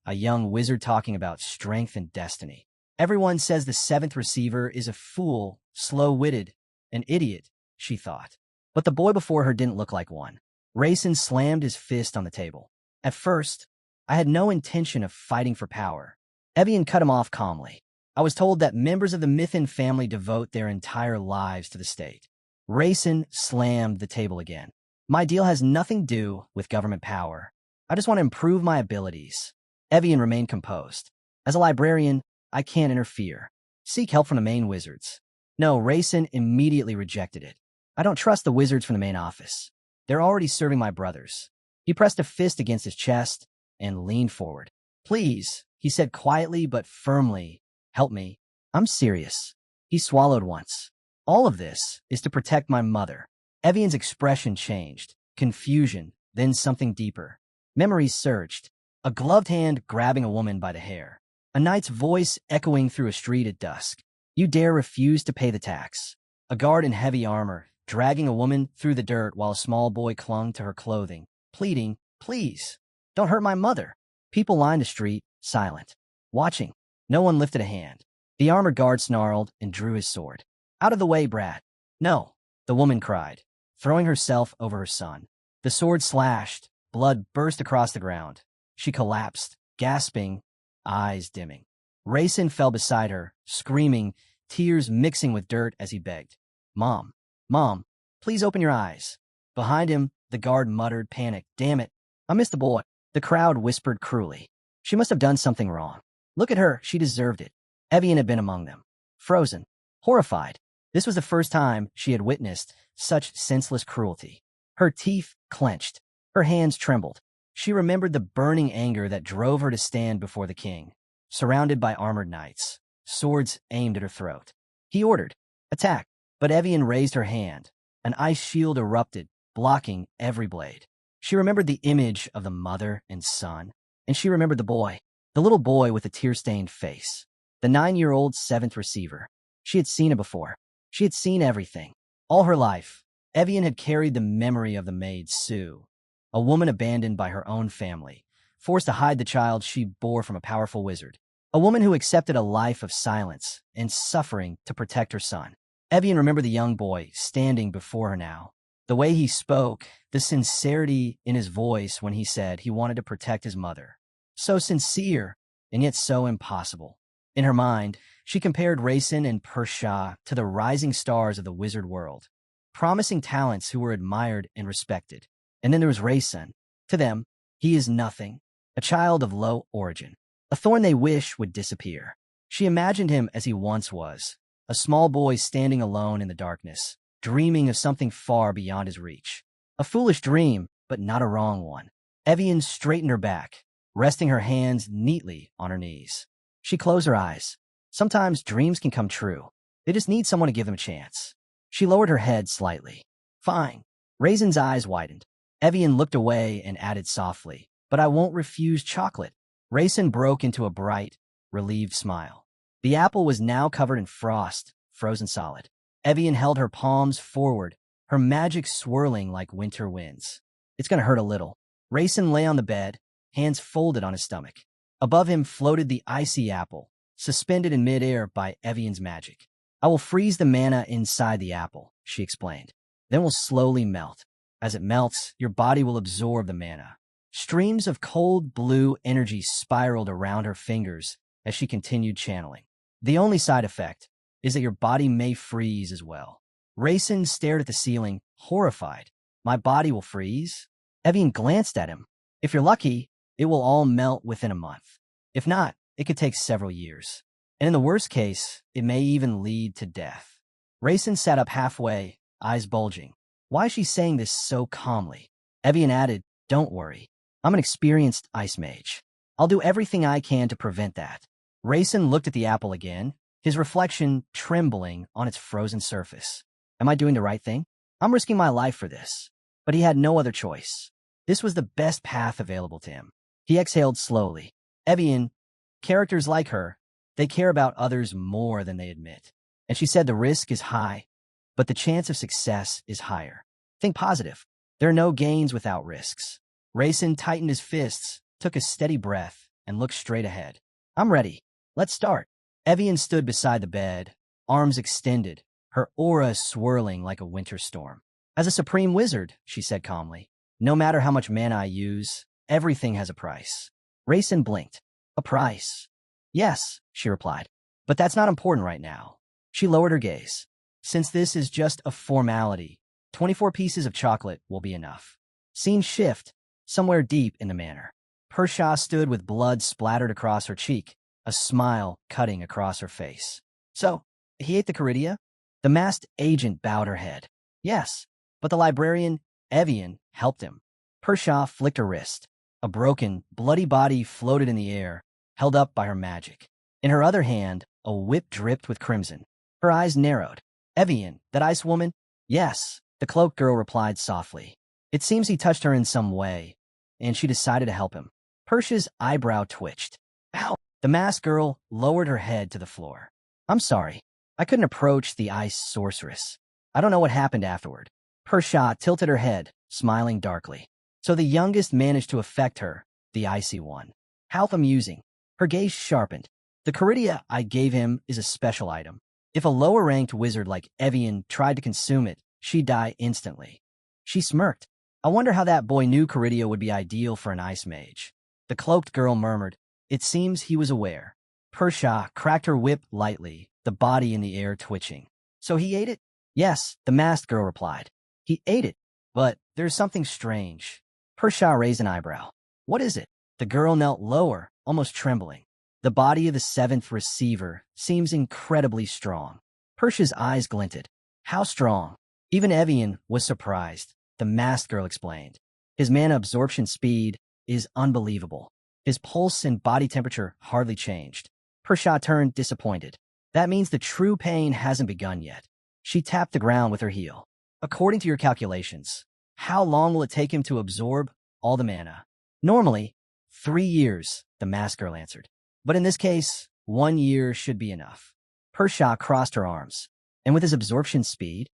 A young wizard talking about strength and destiny. Everyone says the seventh receiver is a fool, slow-witted, an idiot, she thought. But the boy before her didn't look like one. Rayson slammed his fist on the table. At first, I had no intention of fighting for power. Evian cut him off calmly. I was told that members of the Mythin family devote their entire lives to the state. Rayson slammed the table again. My deal has nothing to do with government power. I just want to improve my abilities. Evian remained composed. As a librarian, I can't interfere. Seek help from the main wizards. No, Rayson immediately rejected it. I don't trust the wizards from the main office. They're already serving my brothers. He pressed a fist against his chest and leaned forward. Please, he said quietly but firmly, help me. I'm serious. He swallowed once. All of this is to protect my mother. Evian's expression changed. Confusion, then something deeper. Memories surged. A gloved hand grabbing a woman by the hair. A knight's voice echoing through a street at dusk. You dare refuse to pay the tax. A guard in heavy armor, dragging a woman through the dirt while a small boy clung to her clothing, pleading, please, don't hurt my mother. People lined the street, silent, watching. No one lifted a hand. The armored guard snarled and drew his sword. Out of the way, brat. No, the woman cried, throwing herself over her son. The sword slashed, blood burst across the ground. She collapsed, gasping, eyes dimming. Rayson fell beside her, screaming, tears mixing with dirt as he begged. Mom, Mom, please open your eyes. Behind him, the guard muttered, panicked. Damn it, I missed the boy. The crowd whispered cruelly. She must have done something wrong. Look at her, she deserved it. Evian had been among them. Frozen, horrified. This was the first time she had witnessed such senseless cruelty. Her teeth clenched. Her hands trembled. She remembered the burning anger that drove her to stand before the king, surrounded by armored knights, swords aimed at her throat. He ordered, attack, but Evian raised her hand. An ice shield erupted, blocking every blade. She remembered the image of the mother and son, and she remembered the little boy with the tear-stained face, the 9-year-old 7th receiver. She had seen it before. She had seen everything. All her life, Evian had carried the memory of the maid Sue, a woman abandoned by her own family, forced to hide the child she bore from a powerful wizard, a woman who accepted a life of silence and suffering to protect her son. Evian remembered the young boy standing before her now, the way he spoke, the sincerity in his voice when he said he wanted to protect his mother. So sincere, and yet so impossible. In her mind, she compared Rayson and Persia to the rising stars of the wizard world, promising talents who were admired and respected. And then there was Rayson. To them, he is nothing, a child of low origin, a thorn they wish would disappear. She imagined him as he once was, a small boy standing alone in the darkness, dreaming of something far beyond his reach. A foolish dream, but not a wrong one. Evian straightened her back, resting her hands neatly on her knees. She closed her eyes. Sometimes dreams can come true. They just need someone to give them a chance. She lowered her head slightly. Fine. Raisin's eyes widened. Evian looked away and added softly, but I won't refuse chocolate. Raisin broke into a bright, relieved smile. The apple was now covered in frost, frozen solid. Evian held her palms forward, her magic swirling like winter winds. It's gonna hurt a little. Raisin lay on the bed, hands folded on his stomach. Above him floated the icy apple, suspended in midair by Evian's magic. I will freeze the mana inside the apple, she explained. Then we'll slowly melt. As it melts, your body will absorb the mana. Streams of cold blue energy spiraled around her fingers as she continued channeling. The only side effect is that your body may freeze as well. Rayson stared at the ceiling, horrified. My body will freeze? Evian glanced at him. If you're lucky, it will all melt within a month. If not, it could take several years. And in the worst case, it may even lead to death. Rayson sat up halfway, eyes bulging. Why is she saying this so calmly? Evian added, don't worry. I'm an experienced ice mage. I'll do everything I can to prevent that. Rayson looked at the apple again, his reflection trembling on its frozen surface. Am I doing the right thing? I'm risking my life for this. But he had no other choice. This was the best path available to him. He exhaled slowly. Evian, characters like her, they care about others more than they admit. And she said the risk is high, but the chance of success is higher. Think positive. There are no gains without risks. Rayson tightened his fists, took a steady breath, and looked straight ahead. I'm ready. Let's start. Evian stood beside the bed, arms extended, her aura swirling like a winter storm. As a supreme wizard, she said calmly, no matter how much mana I use, everything has a price. Rayson blinked. A price? Yes, she replied. But that's not important right now. She lowered her gaze. Since this is just a formality, 24 pieces of chocolate will be enough. Scene shift, somewhere deep in the manor. Persia stood with blood splattered across her cheek, a smile cutting across her face. So, he ate the cruelty? The masked agent bowed her head. Yes, but the librarian, Evian, helped him. Persia flicked her wrist. A broken, bloody body floated in the air, held up by her magic. In her other hand, a whip dripped with crimson. Her eyes narrowed. Evian, that ice woman? Yes, the cloaked girl replied softly. It seems he touched her in some way, and she decided to help him. Persia's eyebrow twitched. Ow! The masked girl lowered her head to the floor. I'm sorry. I couldn't approach the ice sorceress. I don't know what happened afterward. Persia tilted her head, smiling darkly. So the youngest managed to affect her, the icy one. How amusing. Her gaze sharpened. The cruelty I gave him is a special item. If a lower-ranked wizard like Evian tried to consume it, she'd die instantly. She smirked. I wonder how that boy knew cruelty would be ideal for an ice mage. The cloaked girl murmured. It seems he was aware. Persia cracked her whip lightly, the body in the air twitching. So he ate it? Yes, the masked girl replied. He ate it, but there's something strange. Persia raised an eyebrow. What is it? The girl knelt lower, almost trembling. The body of the seventh receiver seems incredibly strong. Persia's eyes glinted. How strong? Even Evian was surprised. The masked girl explained. His mana absorption speed is unbelievable. His pulse and body temperature hardly changed. Persia turned disappointed. That means the true pain hasn't begun yet. She tapped the ground with her heel. According to your calculations, how long will it take him to absorb all the mana? Normally, 3 years, the masked girl answered. But in this case, 1 year should be enough. Persia crossed her arms. And with his absorption speed?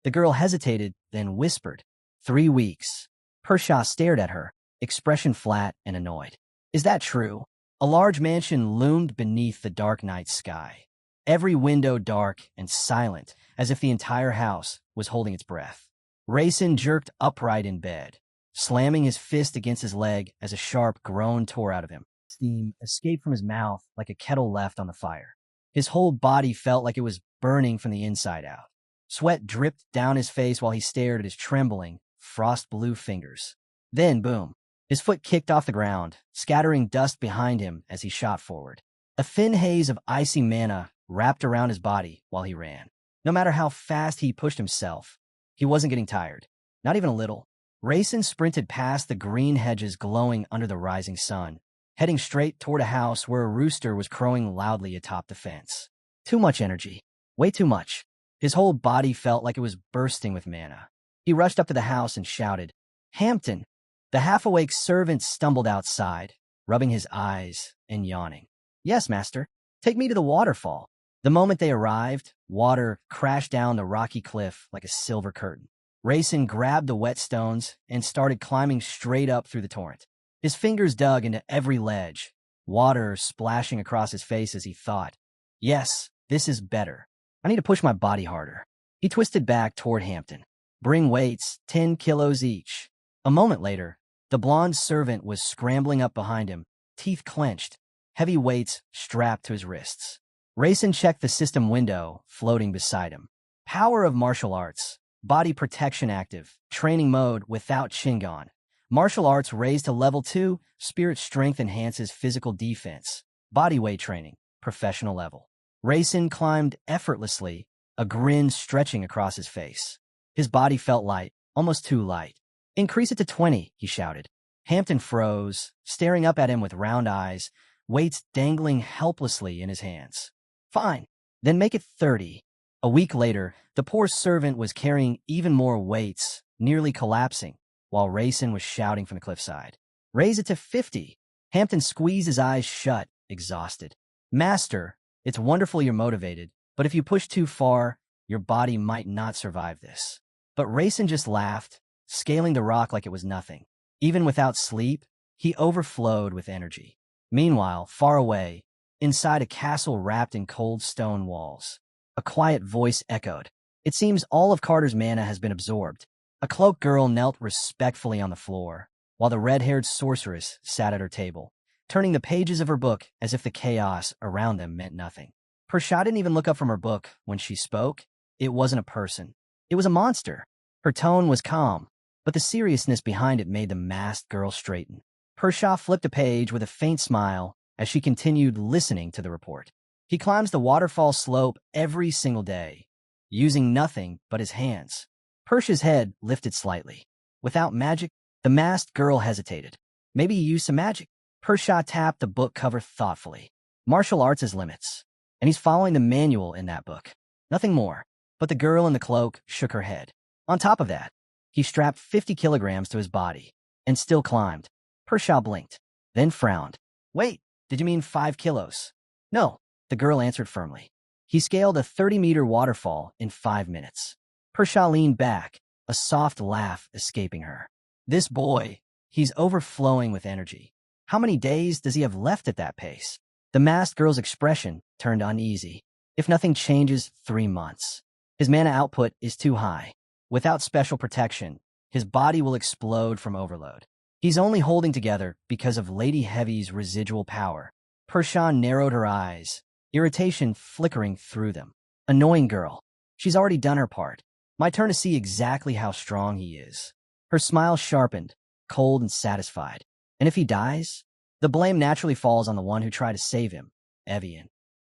The girl hesitated, then whispered. 3 weeks. Persia stared at her, expression flat and annoyed. Is that true? A large mansion loomed beneath the dark night sky. Every window dark and silent, as if the entire house was holding its breath. Rayson jerked upright in bed, slamming his fist against his leg as a sharp groan tore out of him. Steam escaped from his mouth like a kettle left on the fire. His whole body felt like it was burning from the inside out. Sweat dripped down his face while he stared at his trembling, frost-blue fingers. Then, boom, his foot kicked off the ground, scattering dust behind him as he shot forward. A thin haze of icy mana wrapped around his body while he ran. No matter how fast he pushed himself, he wasn't getting tired. Not even a little. Rayson sprinted past the green hedges glowing under the rising sun, heading straight toward a house where a rooster was crowing loudly atop the fence. Too much energy. Way too much. His whole body felt like it was bursting with mana. He rushed up to the house and shouted, Hampton! The half-awake servant stumbled outside, rubbing his eyes and yawning. Yes, master. Take me to the waterfall. The moment they arrived, water crashed down the rocky cliff like a silver curtain. Rayson grabbed the wet stones and started climbing straight up through the torrent. His fingers dug into every ledge, water splashing across his face as he thought, yes, this is better. I need to push my body harder. He twisted back toward Hampton. Bring weights, 10 kilos each. A moment later, the blonde servant was scrambling up behind him, teeth clenched, heavy weights strapped to his wrists. Rayson checked the system window floating beside him. Power of martial arts. Body protection active. Training mode without Shingon. Martial arts raised to level 2. Spirit strength enhances physical defense. Body weight training. Professional level. Rayson climbed effortlessly, a grin stretching across his face. His body felt light, almost too light. Increase it to 20, he shouted. Hampton froze, staring up at him with round eyes, weights dangling helplessly in his hands. Fine, then make it 30. A week later, the poor servant was carrying even more weights, nearly collapsing, while Rayson was shouting from the cliffside. Raise it to 50. Hampton squeezed his eyes shut, exhausted. Master, it's wonderful you're motivated, but if you push too far, your body might not survive this. But Rayson just laughed, scaling the rock like it was nothing. Even without sleep, he overflowed with energy. Meanwhile, far away, inside a castle wrapped in cold stone walls, a quiet voice echoed. It seems all of Carter's mana has been absorbed. A cloaked girl knelt respectfully on the floor, while the red-haired sorceress sat at her table, turning the pages of her book as if the chaos around them meant nothing. Persia didn't even look up from her book when she spoke. It wasn't a person. It was a monster. Her tone was calm, but the seriousness behind it made the masked girl straighten. Persia flipped a page with a faint smile as she continued listening to the report. He climbs the waterfall slope every single day, using nothing but his hands. Persia's head lifted slightly. Without magic, the masked girl hesitated. Maybe he used some magic. Persia tapped the book cover thoughtfully. Martial arts is limits, and he's following the manual in that book. Nothing more. But the girl in the cloak shook her head. On top of that, he strapped 50 kilograms to his body and still climbed. Persia blinked, then frowned. Wait, did you mean 5 kilos? No, the girl answered firmly. He scaled a 30-meter waterfall in 5 minutes. Persia leaned back, a soft laugh escaping her. This boy, he's overflowing with energy. How many days does he have left at that pace? The masked girl's expression turned uneasy. If nothing changes, 3 months. His mana output is too high. Without special protection, his body will explode from overload. He's only holding together because of Lady Heavy's residual power. Persia narrowed her eyes, irritation flickering through them. Annoying girl. She's already done her part. My turn to see exactly how strong he is. Her smile sharpened, cold and satisfied. And if he dies, the blame naturally falls on the one who tried to save him, Evian.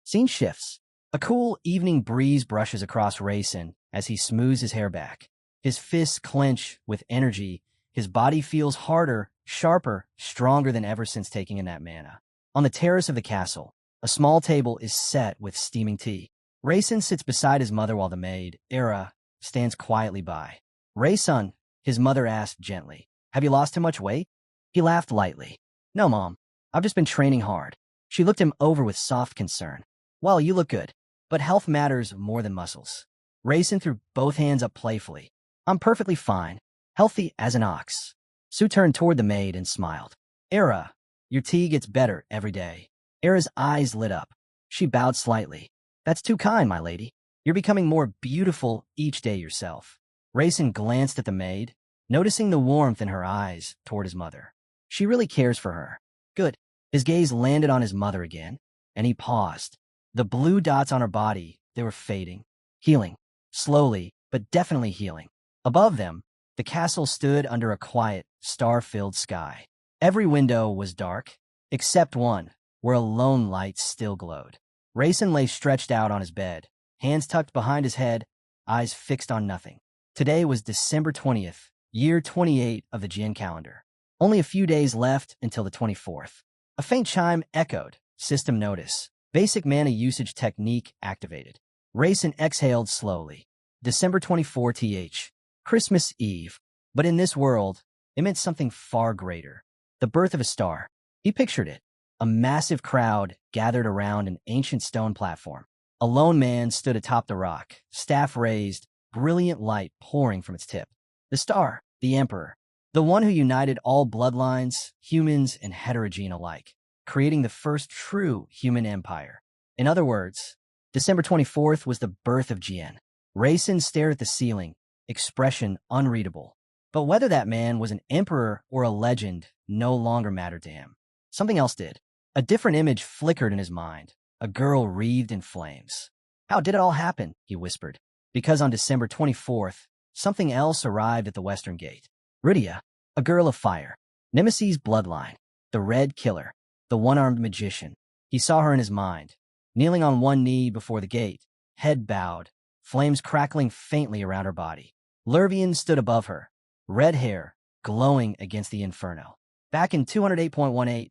Scene shifts. A cool evening breeze brushes across Rayson as he smooths his hair back. His fists clench with energy. His body feels harder, sharper, stronger than ever since taking in that mana. On the terrace of the castle, a small table is set with steaming tea. Rayson sits beside his mother while the maid, Era, stands quietly by. Rayson, his mother asked gently, have you lost too much weight? He laughed lightly. No, Mom. I've just been training hard. She looked him over with soft concern. Well, you look good, but health matters more than muscles. Rayson threw both hands up playfully. I'm perfectly fine. Healthy as an ox. Sue turned toward the maid and smiled. Era, your tea gets better every day. Era's eyes lit up. She bowed slightly. That's too kind, my lady. You're becoming more beautiful each day yourself. Rayson glanced at the maid, noticing the warmth in her eyes toward his mother. She really cares for her. Good. His gaze landed on his mother again, and he paused. The blue dots on her body, they were fading. Healing. Slowly, but definitely healing. Above them, the castle stood under a quiet, star-filled sky. Every window was dark, except one, where a lone light still glowed. Rayson lay stretched out on his bed, hands tucked behind his head, eyes fixed on nothing. Today was December 20th, year 28 of the Jin calendar. Only a few days left until the 24th. A faint chime echoed. System notice. Basic mana usage technique activated. Rayson exhaled slowly. December 24 th. Christmas Eve. But in this world, it meant something far greater. The birth of a star. He pictured it. A massive crowd gathered around an ancient stone platform. A lone man stood atop the rock, staff raised, brilliant light pouring from its tip. The star, the emperor, the one who united all bloodlines, humans and heterogene alike, creating the first true human empire. In other words, December 24th was the birth of Jian. Rayson stared at the ceiling, expression unreadable. But whether that man was an emperor or a legend no longer mattered to him. Something else did. A different image flickered in his mind, a girl wreathed in flames. How did it all happen? He whispered. Because on December 24th, something else arrived at the western gate. Rydia, a girl of fire. Nemesis' bloodline. The Red Killer. The one-armed magician. He saw her in his mind, kneeling on one knee before the gate, head bowed, flames crackling faintly around her body. Lurvian stood above her, red hair glowing against the inferno. Back in 208.18,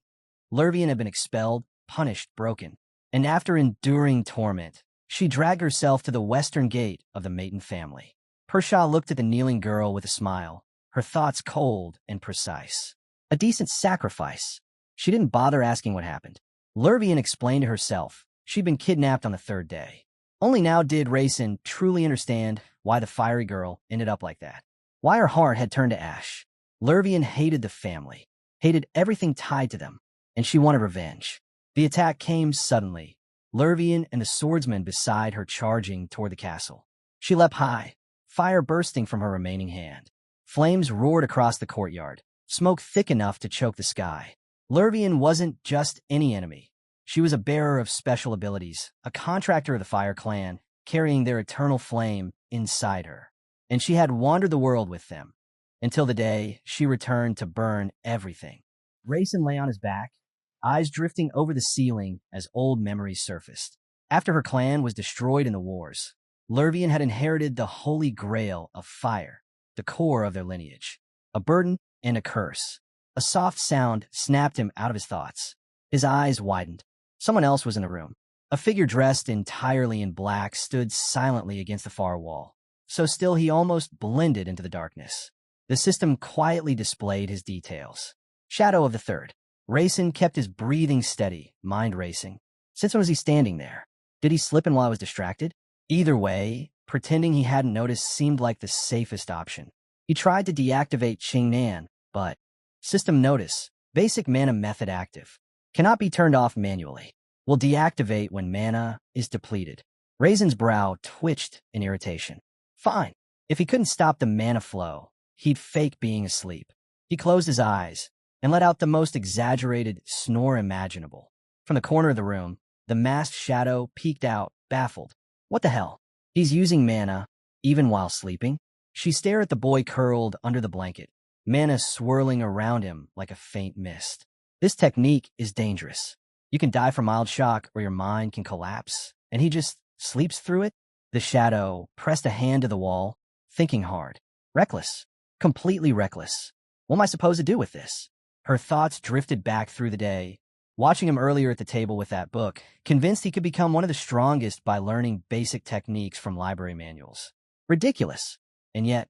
Lurvian had been expelled, punished, broken, and after enduring torment, she dragged herself to the western gate of the Maiden family. Persia looked at the kneeling girl with a smile, her thoughts cold and precise. A decent sacrifice. She didn't bother asking what happened. Lurvian explained to herself she'd been kidnapped on the 3rd day. Only now did Rayson truly understand why the fiery girl ended up like that. Why her heart had turned to ash. Lurvian hated the family, hated everything tied to them, and she wanted revenge. The attack came suddenly, Lurvian and the swordsman beside her charging toward the castle. She leapt high, fire bursting from her remaining hand. Flames roared across the courtyard, smoke thick enough to choke the sky. Lurvian wasn't just any enemy. She was a bearer of special abilities, a contractor of the Fire Clan, carrying their eternal flame inside her. And she had wandered the world with them, until the day she returned to burn everything. Rayson lay on his back, eyes drifting over the ceiling as old memories surfaced. After her clan was destroyed in the wars, Lurvian had inherited the holy grail of fire, the core of their lineage, a burden and a curse. A soft sound snapped him out of his thoughts. His eyes widened. Someone else was in the room. A figure dressed entirely in black stood silently against the far wall, so still he almost blended into the darkness. The system quietly displayed his details. Shadow of the Third. Rayson kept his breathing steady, mind racing. Since when was he standing there? Did he slip in while I was distracted? Either way, pretending he hadn't noticed seemed like the safest option. He tried to deactivate Qingnan, but system notice, basic mana method active. Cannot be turned off manually. Will deactivate when mana is depleted. Rayson's brow twitched in irritation. Fine. If he couldn't stop the mana flow, he'd fake being asleep. He closed his eyes and let out the most exaggerated snore imaginable. From the corner of the room, the masked shadow peeked out, baffled. What the hell? He's using mana, even while sleeping? She stared at the boy curled under the blanket, mana swirling around him like a faint mist. This technique is dangerous. You can die from mild shock or your mind can collapse, and he just sleeps through it? The shadow pressed a hand to the wall, thinking hard. Reckless. Completely reckless. What am I supposed to do with this? Her thoughts drifted back through the day, watching him earlier at the table with that book, convinced he could become one of the strongest by learning basic techniques from library manuals. Ridiculous. And yet,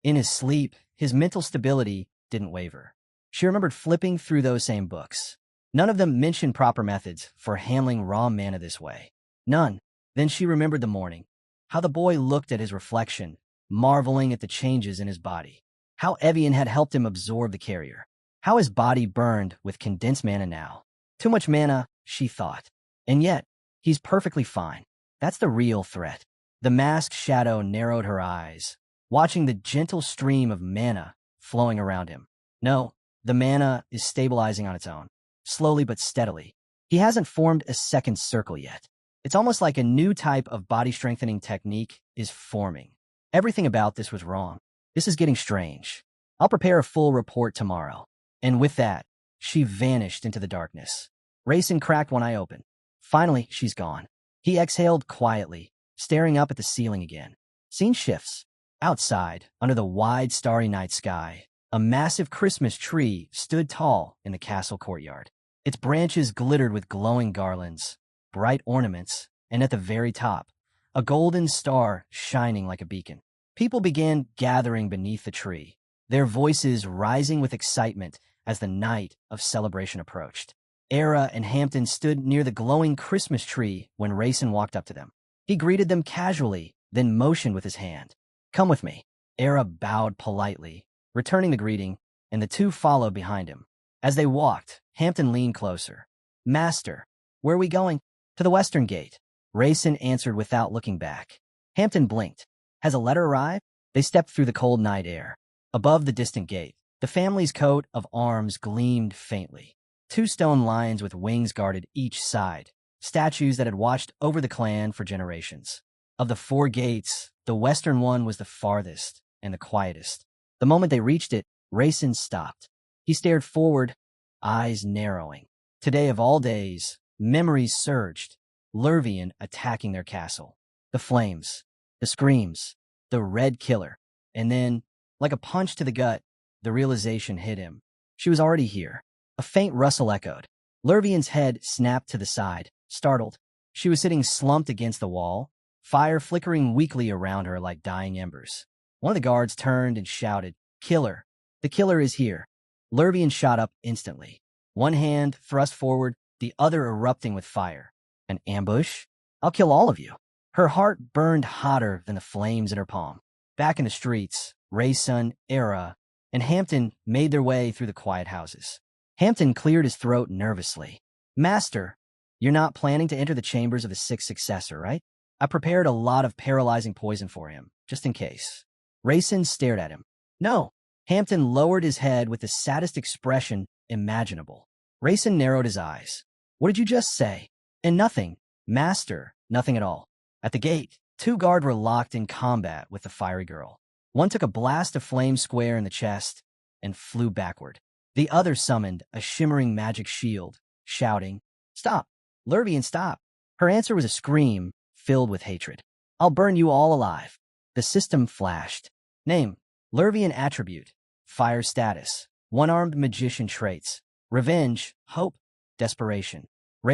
in his sleep, his mental stability didn't waver. She remembered flipping through those same books. None of them mentioned proper methods for handling raw mana this way. None. Then she remembered the morning, how the boy looked at his reflection, marveling at the changes in his body, how Evian had helped him absorb the carrier, how his body burned with condensed mana now. Too much mana, she thought. And yet, he's perfectly fine. That's the real threat. The masked shadow narrowed her eyes, watching the gentle stream of mana flowing around him. No, the mana is stabilizing on its own, slowly but steadily. He hasn't formed a second circle yet. It's almost like a new type of body-strengthening technique is forming. Everything about this was wrong. This is getting strange. I'll prepare a full report tomorrow. And with that, she vanished into the darkness. Rayson cracked one eye open. Finally, she's gone. He exhaled quietly, staring up at the ceiling again. Scene shifts. Outside, under the wide starry night sky, a massive Christmas tree stood tall in the castle courtyard. Its branches glittered with glowing garlands, bright ornaments, and at the very top, a golden star shining like a beacon. People began gathering beneath the tree, their voices rising with excitement as the night of celebration approached. Era and Hampton stood near the glowing Christmas tree when Rayson walked up to them. He greeted them casually, then motioned with his hand. Come with me. Era bowed politely, returning the greeting, and the two followed behind him. As they walked, Hampton leaned closer. Master, where are we going? To the western gate. Rayson answered without looking back. Hampton blinked. Has a letter arrived? They stepped through the cold night air. Above the distant gate, the family's coat of arms gleamed faintly. Two stone lions with wings guarded each side, statues that had watched over the clan for generations. Of the four gates, the western one was the farthest and the quietest. The moment they reached it, Rayson stopped. He stared forward, eyes narrowing. Today of all days, memories surged, Lurvian attacking their castle. The flames, the screams, the red killer. And then, like a punch to the gut, the realization hit him. She was already here. A faint rustle echoed. Lurvian's head snapped to the side, startled. She was sitting slumped against the wall, fire flickering weakly around her like dying embers. One of the guards turned and shouted, Killer! The killer is here. Lurvian shot up instantly. One hand thrust forward, the other erupting with fire. An ambush? I'll kill all of you. Her heart burned hotter than the flames in her palm. Back in the streets, Rayson, Era, and Hampton made their way through the quiet houses. Hampton cleared his throat nervously. Master, you're not planning to enter the chambers of the sixth successor, right? I prepared a lot of paralyzing poison for him, just in case. Rayson stared at him. No. Hampton lowered his head with the saddest expression imaginable. Rayson narrowed his eyes. What did you just say? And nothing. Master, nothing at all. At the gate, Two guards were locked in combat with the fiery girl. One took a blast of flame square in the chest and flew backward. The other summoned a shimmering magic shield, shouting, "Stop! Lurvian, stop!" Her answer was a scream filled with hatred. "I'll burn you all alive." The system flashed. Name: Lurvian attribute. Fire status: one-armed magician traits. Revenge, hope, desperation.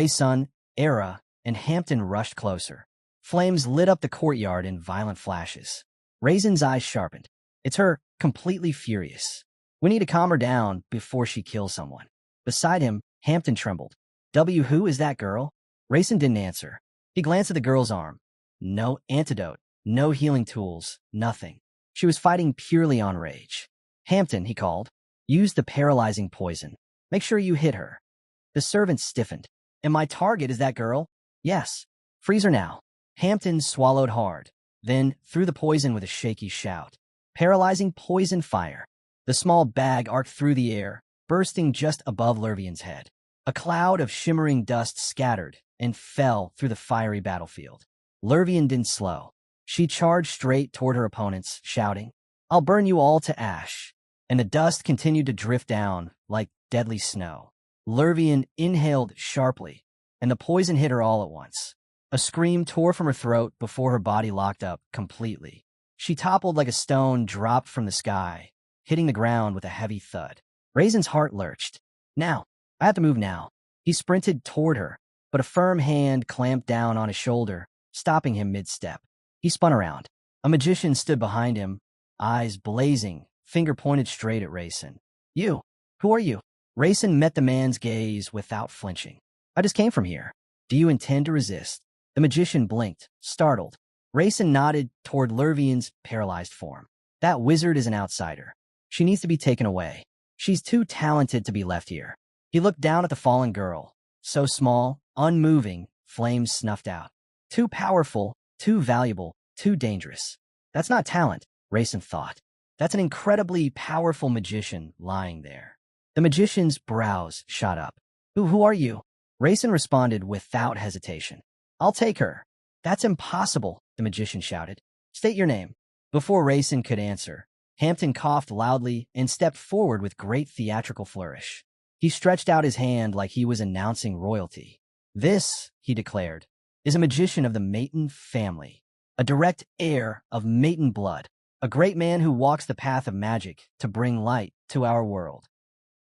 Sun, era, and Hampton rushed closer. Flames lit up the courtyard in violent flashes. Raisin's eyes sharpened. It's her, completely furious. We need to calm her down before she kills someone. Beside him, Hampton trembled. Who is that girl? Raisin didn't answer. He glanced at the girl's arm. No antidote, no healing tools, nothing. She was fighting purely on rage. Hampton, he called, use the paralyzing poison. Make sure you hit her. The servant stiffened. And my target is that girl? Yes. Freeze her now. Hampton swallowed hard, then threw the poison with a shaky shout. Paralyzing poison fire. The small bag arced through the air, bursting just above Lurvian's head. A cloud of shimmering dust scattered and fell through the fiery battlefield. Lurvian didn't slow. She charged straight toward her opponents, shouting, "I'll burn you all to ash." And the dust continued to drift down like deadly snow. Lurvian inhaled sharply, and the poison hit her all at once. A scream tore from her throat before her body locked up completely. She toppled like a stone dropped from the sky, hitting the ground with a heavy thud. Raisin's heart lurched. Now, I have to move now. He sprinted toward her, but a firm hand clamped down on his shoulder, stopping him mid-step. He spun around. A magician stood behind him, eyes blazing, finger pointed straight at Raisin. "You, who are you?" Raisin met the man's gaze without flinching. "I just came from here. Do you intend to resist?" The magician blinked, startled. Raisin nodded toward Lurvian's paralyzed form. "That wizard is an outsider. She needs to be taken away. She's too talented to be left here." He looked down at the fallen girl. So small, unmoving, flames snuffed out. Too powerful, too valuable, too dangerous. That's not talent, Raisin thought. That's an incredibly powerful magician lying there. The magician's brows shot up. Who are you?" Raisin responded without hesitation. "I'll take her." "That's impossible," the magician shouted. "State your name." Before Raisin could answer, Hampton coughed loudly and stepped forward with great theatrical flourish. He stretched out his hand like he was announcing royalty. "This," he declared, "is a magician of the Maton family, a direct heir of Maton blood, a great man who walks the path of magic to bring light to our world."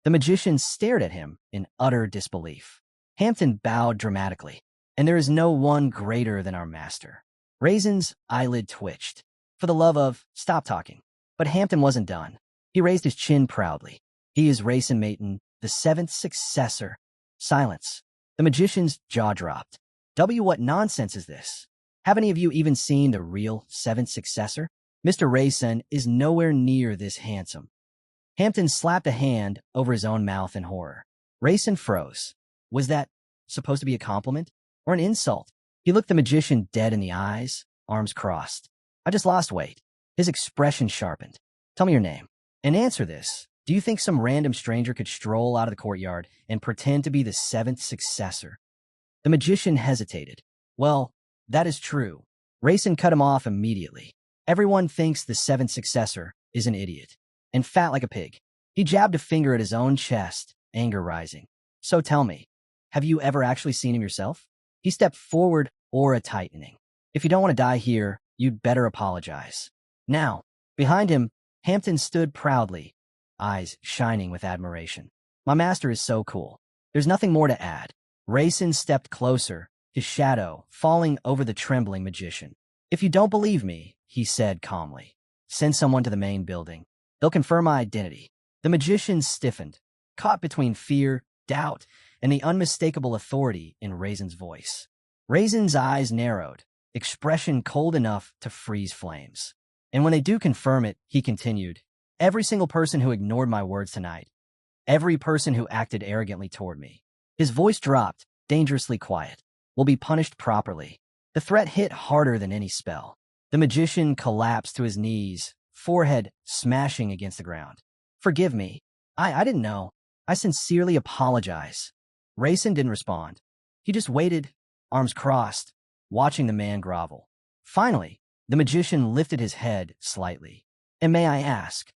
The magician stared at him in utter disbelief. Hampton bowed dramatically. "And there is no one greater than our master." Raisin's eyelid twitched. "For the love of, stop talking." But Hampton wasn't done. He raised his chin proudly. "He is Raisin Maton, the seventh successor." Silence. The magician's jaw dropped. What nonsense is this? Have any of you even seen the real seventh successor? Mr. Raisin is nowhere near this handsome. Hampton slapped a hand over his own mouth in horror. Raisin froze. Was that supposed to be a compliment or an insult? He looked the magician dead in the eyes, arms crossed. "I just lost weight." His expression sharpened. "Tell me your name. And answer this. Do you think some random stranger could stroll out of the courtyard and pretend to be the seventh successor?" The magician hesitated. "Well, that is true." Raisin cut him off immediately. "Everyone thinks the seventh successor is an idiot and fat like a pig." He jabbed a finger at his own chest, anger rising. "So tell me, have you ever actually seen him yourself?" He stepped forward, aura tightening. "If you don't want to die here, you'd better apologize." Now, behind him, Hampton stood proudly, eyes shining with admiration. "My master is so cool. There's nothing more to add." Raisin stepped closer, his shadow falling over the trembling magician. "If you don't believe me," he said calmly, "send someone to the main building. They'll confirm my identity." The magician stiffened, caught between fear, doubt, and the unmistakable authority in Raisin's voice. Raisin's eyes narrowed, expression cold enough to freeze flames. "And when they do confirm it," he continued, "every single person who ignored my words tonight, every person who acted arrogantly toward me," his voice dropped, dangerously quiet, "will be punished properly." The threat hit harder than any spell. The magician collapsed to his knees, forehead smashing against the ground. "Forgive me. I didn't know. I sincerely apologize." Raisin didn't respond. He just waited, arms crossed, watching the man grovel. Finally, the magician lifted his head slightly. And may I ask,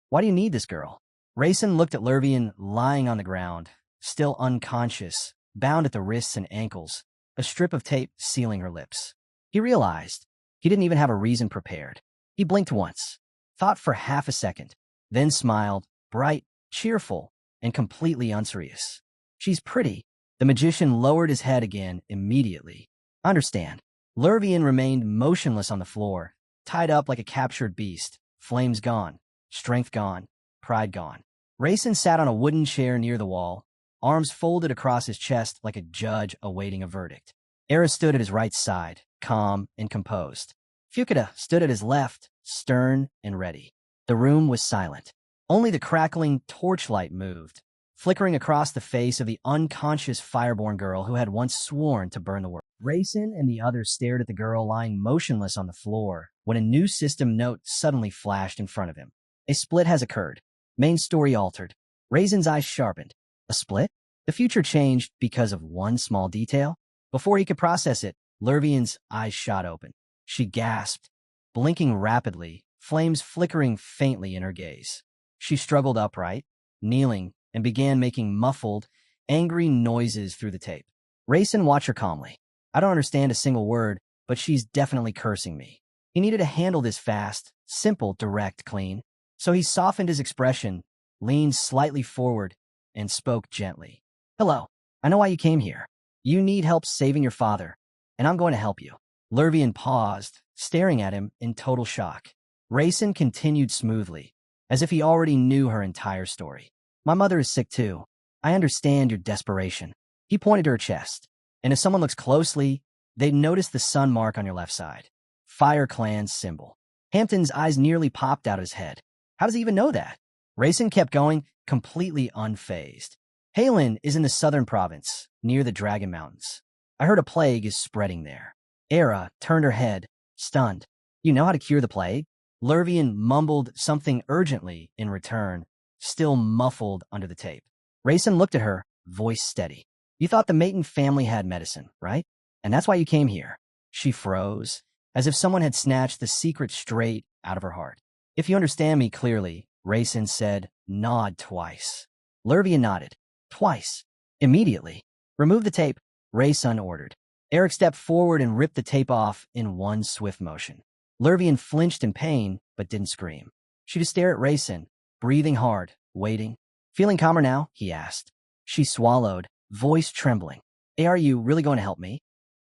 why do you need this girl? Rayson looked at Lurvian lying on the ground, still unconscious, bound at the wrists and ankles, a strip of tape sealing her lips. He realized he didn't even have a reason prepared. He blinked once, thought for half a second, then smiled, bright, cheerful, and completely unserious. She's pretty. The magician lowered his head again immediately. Understand. Lurvian remained motionless on the floor, tied up like a captured beast, flames gone, strength gone, pride gone. Rayson sat on a wooden chair near the wall, arms folded across his chest like a judge awaiting a verdict. Era stood at his right side, calm and composed. Fukuda stood at his left, stern and ready. The room was silent. Only the crackling torchlight moved, flickering across the face of the unconscious fireborn girl who had once sworn to burn the world. Rayson and the others stared at the girl lying motionless on the floor when a new system note suddenly flashed in front of him. A split has occurred. Main story altered. Rayson's eyes sharpened. A split? The future changed because of one small detail? Before he could process it, Lurvian's eyes shot open. She gasped, blinking rapidly, flames flickering faintly in her gaze. She struggled upright, kneeling, and began making muffled, angry noises through the tape. Rayson watched her calmly. I don't understand a single word, but she's definitely cursing me. He needed to handle this fast, simple, direct, clean. So he softened his expression, leaned slightly forward, and spoke gently. Hello, I know why you came here. You need help saving your father, and I'm going to help you. Lurvian paused, staring at him in total shock. Rayson continued smoothly, as if he already knew her entire story. My mother is sick too. I understand your desperation. He pointed to her chest, and if someone looks closely, they'd notice the sun mark on your left side. Fire Clan's symbol. Hampton's eyes nearly popped out of his head. How does he even know that? Rayson kept going, completely unfazed. Halen is in the southern province, near the Dragon Mountains. I heard a plague is spreading there. Era turned her head, stunned. You know how to cure the plague? Lurvian mumbled something urgently in return, still muffled under the tape. Rayson looked at her, voice steady. You thought the Maton family had medicine, right? And that's why you came here. She froze, as if someone had snatched the secret straight out of her heart. If you understand me clearly, Rayson said, nod twice. Lurvian nodded. Twice. Immediately. Remove the tape, Rayson ordered. Eric stepped forward and ripped the tape off in one swift motion. Lurvian flinched in pain, but didn't scream. She just stared at Rayson, breathing hard, waiting. Feeling calmer now? He asked. She swallowed, voice trembling. Hey, are you really going to help me?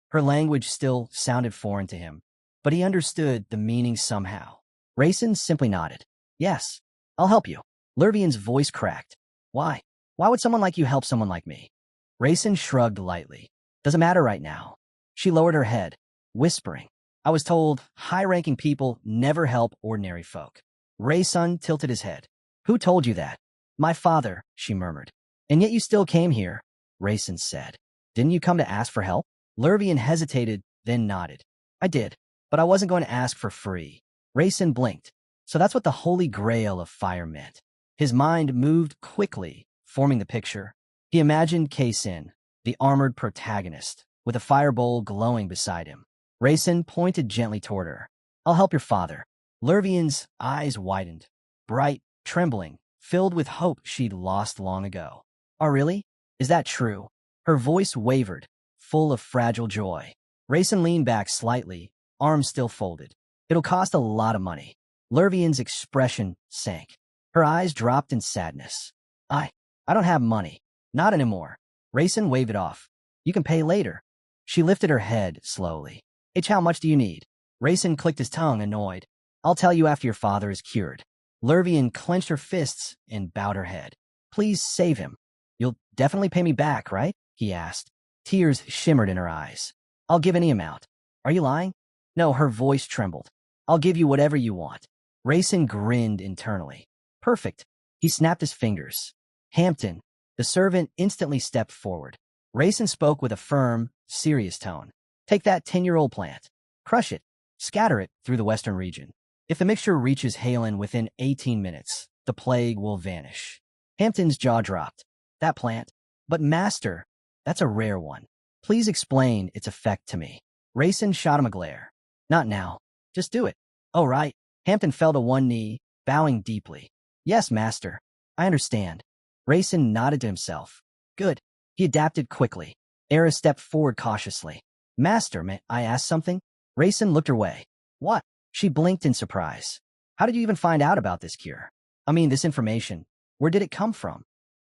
Her language still sounded foreign to him, but he understood the meaning somehow. Rayson simply nodded. Yes, I'll help you. Lurvian's voice cracked. Why? Why would someone like you help someone like me? Rayson shrugged lightly. Doesn't matter right now. She lowered her head, whispering. I was told high-ranking people never help ordinary folk. Rayson tilted his head. Who told you that? My father, she murmured. And yet you still came here, Rayson said. Didn't you come to ask for help? Lurvian hesitated, then nodded. I did, but I wasn't going to ask for free. Rayson blinked. So that's what the holy grail of fire meant. His mind moved quickly, forming the picture. He imagined Kei-Sin, the armored protagonist, with a fire bowl glowing beside him. Rayson pointed gently toward her. I'll help your father. Lurvian's eyes widened, bright, trembling, filled with hope she'd lost long ago. Oh, really? Is that true? Her voice wavered, full of fragile joy. Rayson leaned back slightly, arms still folded. It'll cost a lot of money. Lurvian's expression sank. Her eyes dropped in sadness. I don't have money. Not anymore. Rayson waved it off. You can pay later. She lifted her head slowly. H, how much do you need? Rayson clicked his tongue, annoyed. I'll tell you after your father is cured. Lurvian clenched her fists and bowed her head. Please save him. You'll definitely pay me back, right? He asked. Tears shimmered in her eyes. I'll give any amount. Are you lying? No, her voice trembled. I'll give you whatever you want. Rayson grinned internally. Perfect. He snapped his fingers. Hampton, the servant, instantly stepped forward. Rayson spoke with a firm, serious tone. Take that 10-year-old plant. Crush it. Scatter it through the western region. If the mixture reaches Halen within 18 minutes, the plague will vanish. Hampton's jaw dropped. That plant? But master, that's a rare one. Please explain its effect to me. Rayson shot him a glare. Not now. Just do it. Oh, right. Hampton fell to one knee, bowing deeply. Yes, master. I understand. Rayson nodded to himself. Good. He adapted quickly. Era stepped forward cautiously. Master, may I ask something? Rayson looked her way. What? She blinked in surprise. How did you even find out about this cure? I mean, this information. Where did it come from?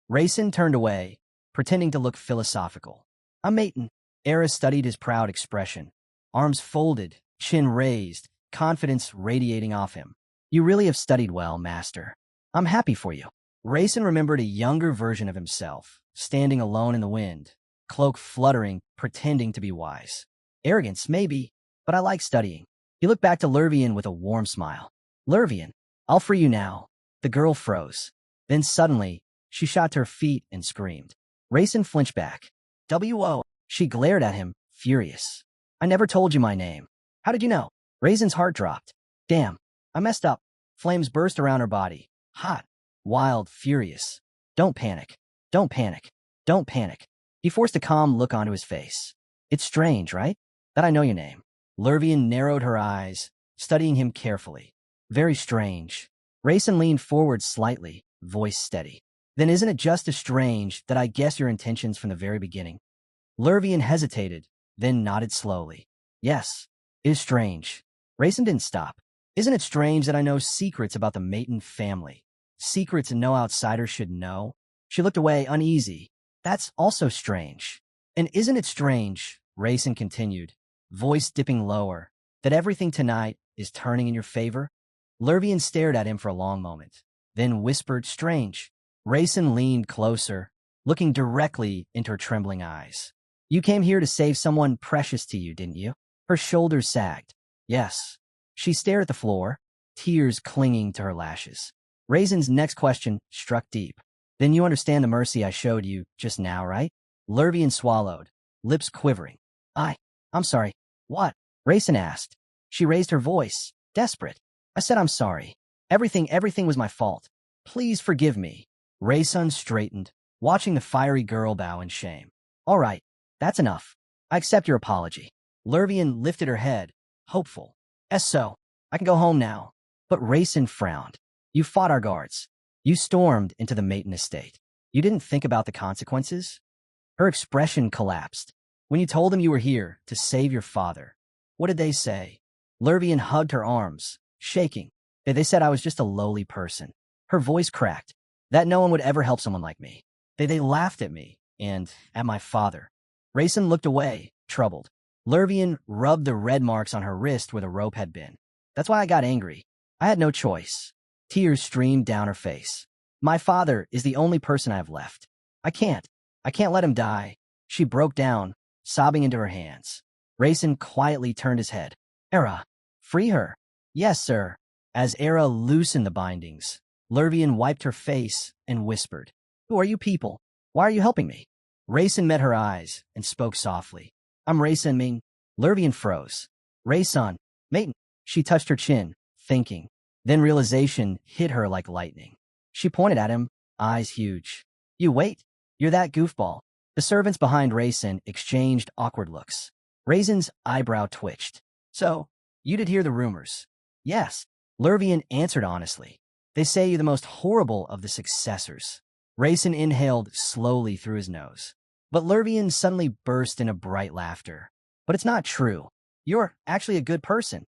Rayson turned away, pretending to look philosophical. I'm Maiden. Era studied his proud expression. Arms folded, chin raised, confidence radiating off him. You really have studied well, master. I'm happy for you. Rayson remembered a younger version of himself, standing alone in the wind, cloak fluttering, pretending to be wise. Arrogance, maybe, but I like studying. He looked back to Lervian with a warm smile. Lervian, I'll free you now. The girl froze. Then suddenly, she shot to her feet and screamed. Rayson flinched back. W.O. She glared at him, furious. I never told you my name. How did you know? Rayson's heart dropped. Damn, I messed up. Flames burst around her body. Hot, wild, furious. Don't panic. Don't panic. Don't panic. He forced a calm look onto his face. It's strange, right? That I know your name. Lervian narrowed her eyes, studying him carefully. Very strange. Rayson leaned forward slightly, voice steady. Then isn't it just as strange that I guess your intentions from the very beginning? Lervian hesitated, then nodded slowly. Yes, it is strange. Rayson didn't stop. Isn't it strange that I know secrets about the Maiden family? Secrets no outsider should know? She looked away, uneasy. That's also strange. And isn't it strange, Rayson continued, voice dipping lower, that everything tonight is turning in your favor? Lervian stared at him for a long moment, then whispered, strange. Rayson leaned closer, looking directly into her trembling eyes. You came here to save someone precious to you, didn't you? Her shoulders sagged. Yes. She stared at the floor, tears clinging to her lashes. Rayson's next question struck deep. Then you understand the mercy I showed you just now, right? Lervian swallowed, lips quivering. I'm sorry. What? Rayson asked. She raised her voice, desperate. I said I'm sorry. Everything was my fault. Please forgive me. Rayson straightened, watching the fiery girl bow in shame. All right, that's enough. I accept your apology. Lervian lifted her head, hopeful. So, I can go home now. But Rayson frowned. You fought our guards. You stormed into the Maiden estate. You didn't think about the consequences? Her expression collapsed. When you told them you were here to save your father, what did they say? Lervian hugged her arms, shaking. They said I was just a lowly person. Her voice cracked. That no one would ever help someone like me. They laughed at me and at my father. Rayson looked away, troubled. Lervian rubbed the red marks on her wrist where the rope had been. That's why I got angry. I had no choice. Tears streamed down her face. My father is the only person I have left. I can't let him die. She broke down, sobbing into her hands. Rayson quietly turned his head. Era, free her. Yes, sir. As Era loosened the bindings, Lervian wiped her face and whispered, Who are you people? Why are you helping me? Rayson met her eyes and spoke softly. I'm Rayson Ming. Lervian froze. Rayson, Maiden. She touched her chin, thinking. Then realization hit her like lightning. She pointed at him, eyes huge. You wait. You're that goofball. The servants behind Rayson exchanged awkward looks. Rayson's eyebrow twitched. So, you did hear the rumors? Yes. Lervian answered honestly. They say you're the most horrible of the successors. Rayson inhaled slowly through his nose. But Lervian suddenly burst into bright laughter. But it's not true. You're actually a good person.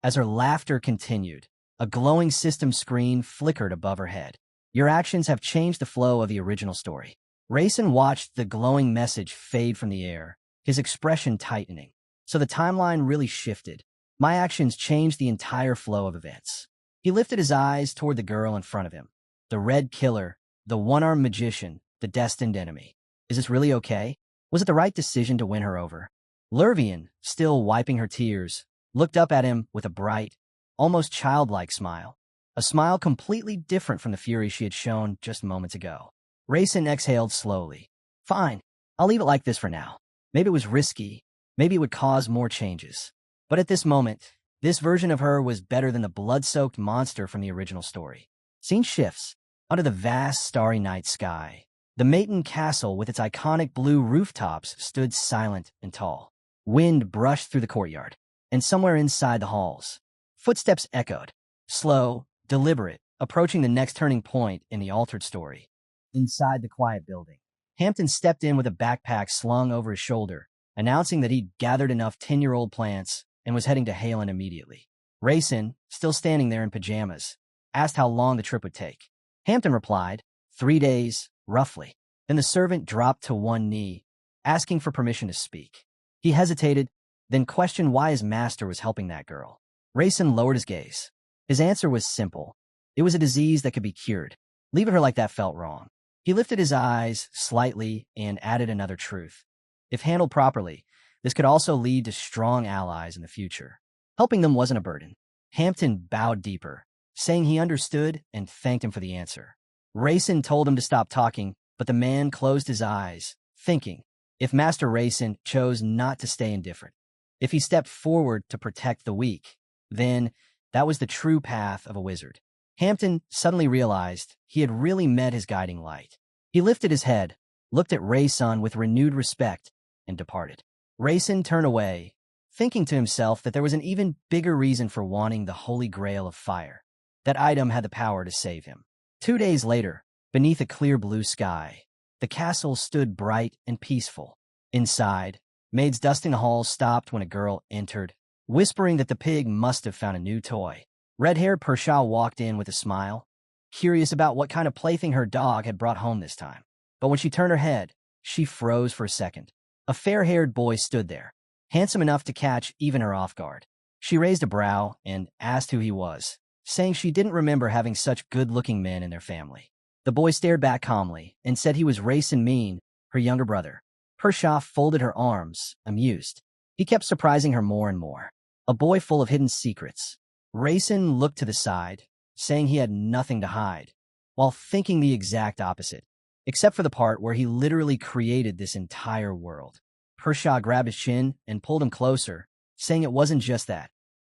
As her laughter continued, a glowing system screen flickered above her head. Your actions have changed the flow of the original story. Rayson watched the glowing message fade from the air, his expression tightening. So the timeline really shifted. My actions changed the entire flow of events. He lifted his eyes toward the girl in front of him. The Red Killer, the one-armed magician, the destined enemy. Is this really okay? Was it the right decision to win her over? Lervian, still wiping her tears, looked up at him with a bright, almost childlike smile. A smile completely different from the fury she had shown just moments ago. Rayson exhaled slowly. Fine, I'll leave it like this for now. Maybe it was risky. Maybe it would cause more changes. But at this moment, this version of her was better than the blood-soaked monster from the original story. Scene shifts. Under the vast starry night sky, the Maiden Castle with its iconic blue rooftops stood silent and tall. Wind brushed through the courtyard. and somewhere inside the halls, footsteps echoed, slow, deliberate, approaching the next turning point in the altered story. Inside the quiet building, Hampton stepped in with a backpack slung over his shoulder, announcing that he'd gathered enough 10-year-old plants and was heading to Halen immediately. Rayson, still standing there in pajamas, asked how long the trip would take. Hampton replied, 3 days, roughly. Then the servant dropped to one knee, asking for permission to speak. He hesitated, then questioned why his master was helping that girl. Rayson lowered his gaze. His answer was simple. It was a disease that could be cured. Leaving her like that felt wrong. He lifted his eyes slightly and added another truth. If handled properly, this could also lead to strong allies in the future. Helping them wasn't a burden. Hampton bowed deeper, saying he understood and thanked him for the answer. Rayson told him to stop talking, but the man closed his eyes, thinking, if Master Rayson chose not to stay indifferent, if he stepped forward to protect the weak, then that was the true path of a wizard. Hampton suddenly realized he had really met his guiding light. He lifted his head, looked at Rayson with renewed respect, and departed. Rayson turned away, thinking to himself that there was an even bigger reason for wanting the Holy Grail of fire. That item had the power to save him. 2 days later, beneath a clear blue sky, the castle stood bright and peaceful. Inside, maids dusting the halls stopped when a girl entered, whispering that the pig must have found a new toy. Red-haired Persia walked in with a smile, curious about what kind of plaything her dog had brought home this time. But when she turned her head, she froze for a second. A fair-haired boy stood there, handsome enough to catch even her off guard. She raised a brow and asked who he was, saying she didn't remember having such good-looking men in their family. The boy stared back calmly and said he was Rayson Mean, her younger brother. Persia folded her arms, amused. He kept surprising her more and more. A boy full of hidden secrets. Rayson looked to the side, saying he had nothing to hide, while thinking the exact opposite, except for the part where he literally created this entire world. Persia grabbed his chin and pulled him closer, saying it wasn't just that.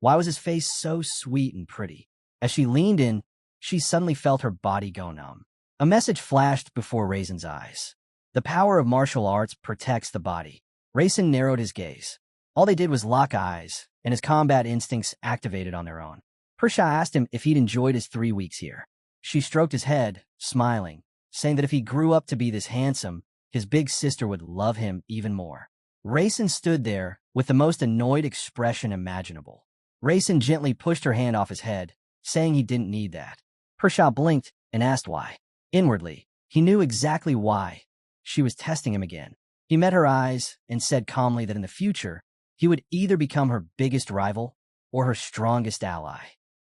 Why was his face so sweet and pretty? As she leaned in, she suddenly felt her body go numb. A message flashed before Rayson's eyes. The power of martial arts protects the body. Rayson narrowed his gaze. All they did was lock eyes, and his combat instincts activated on their own. Persia asked him if he'd enjoyed his 3 weeks here. She stroked his head, smiling, saying that if he grew up to be this handsome, his big sister would love him even more. Rayson stood there with the most annoyed expression imaginable. Rayson gently pushed her hand off his head, saying he didn't need that. Persia blinked and asked why. Inwardly, he knew exactly why. She was testing him again. He met her eyes and said calmly that in the future, he would either become her biggest rival or her strongest ally.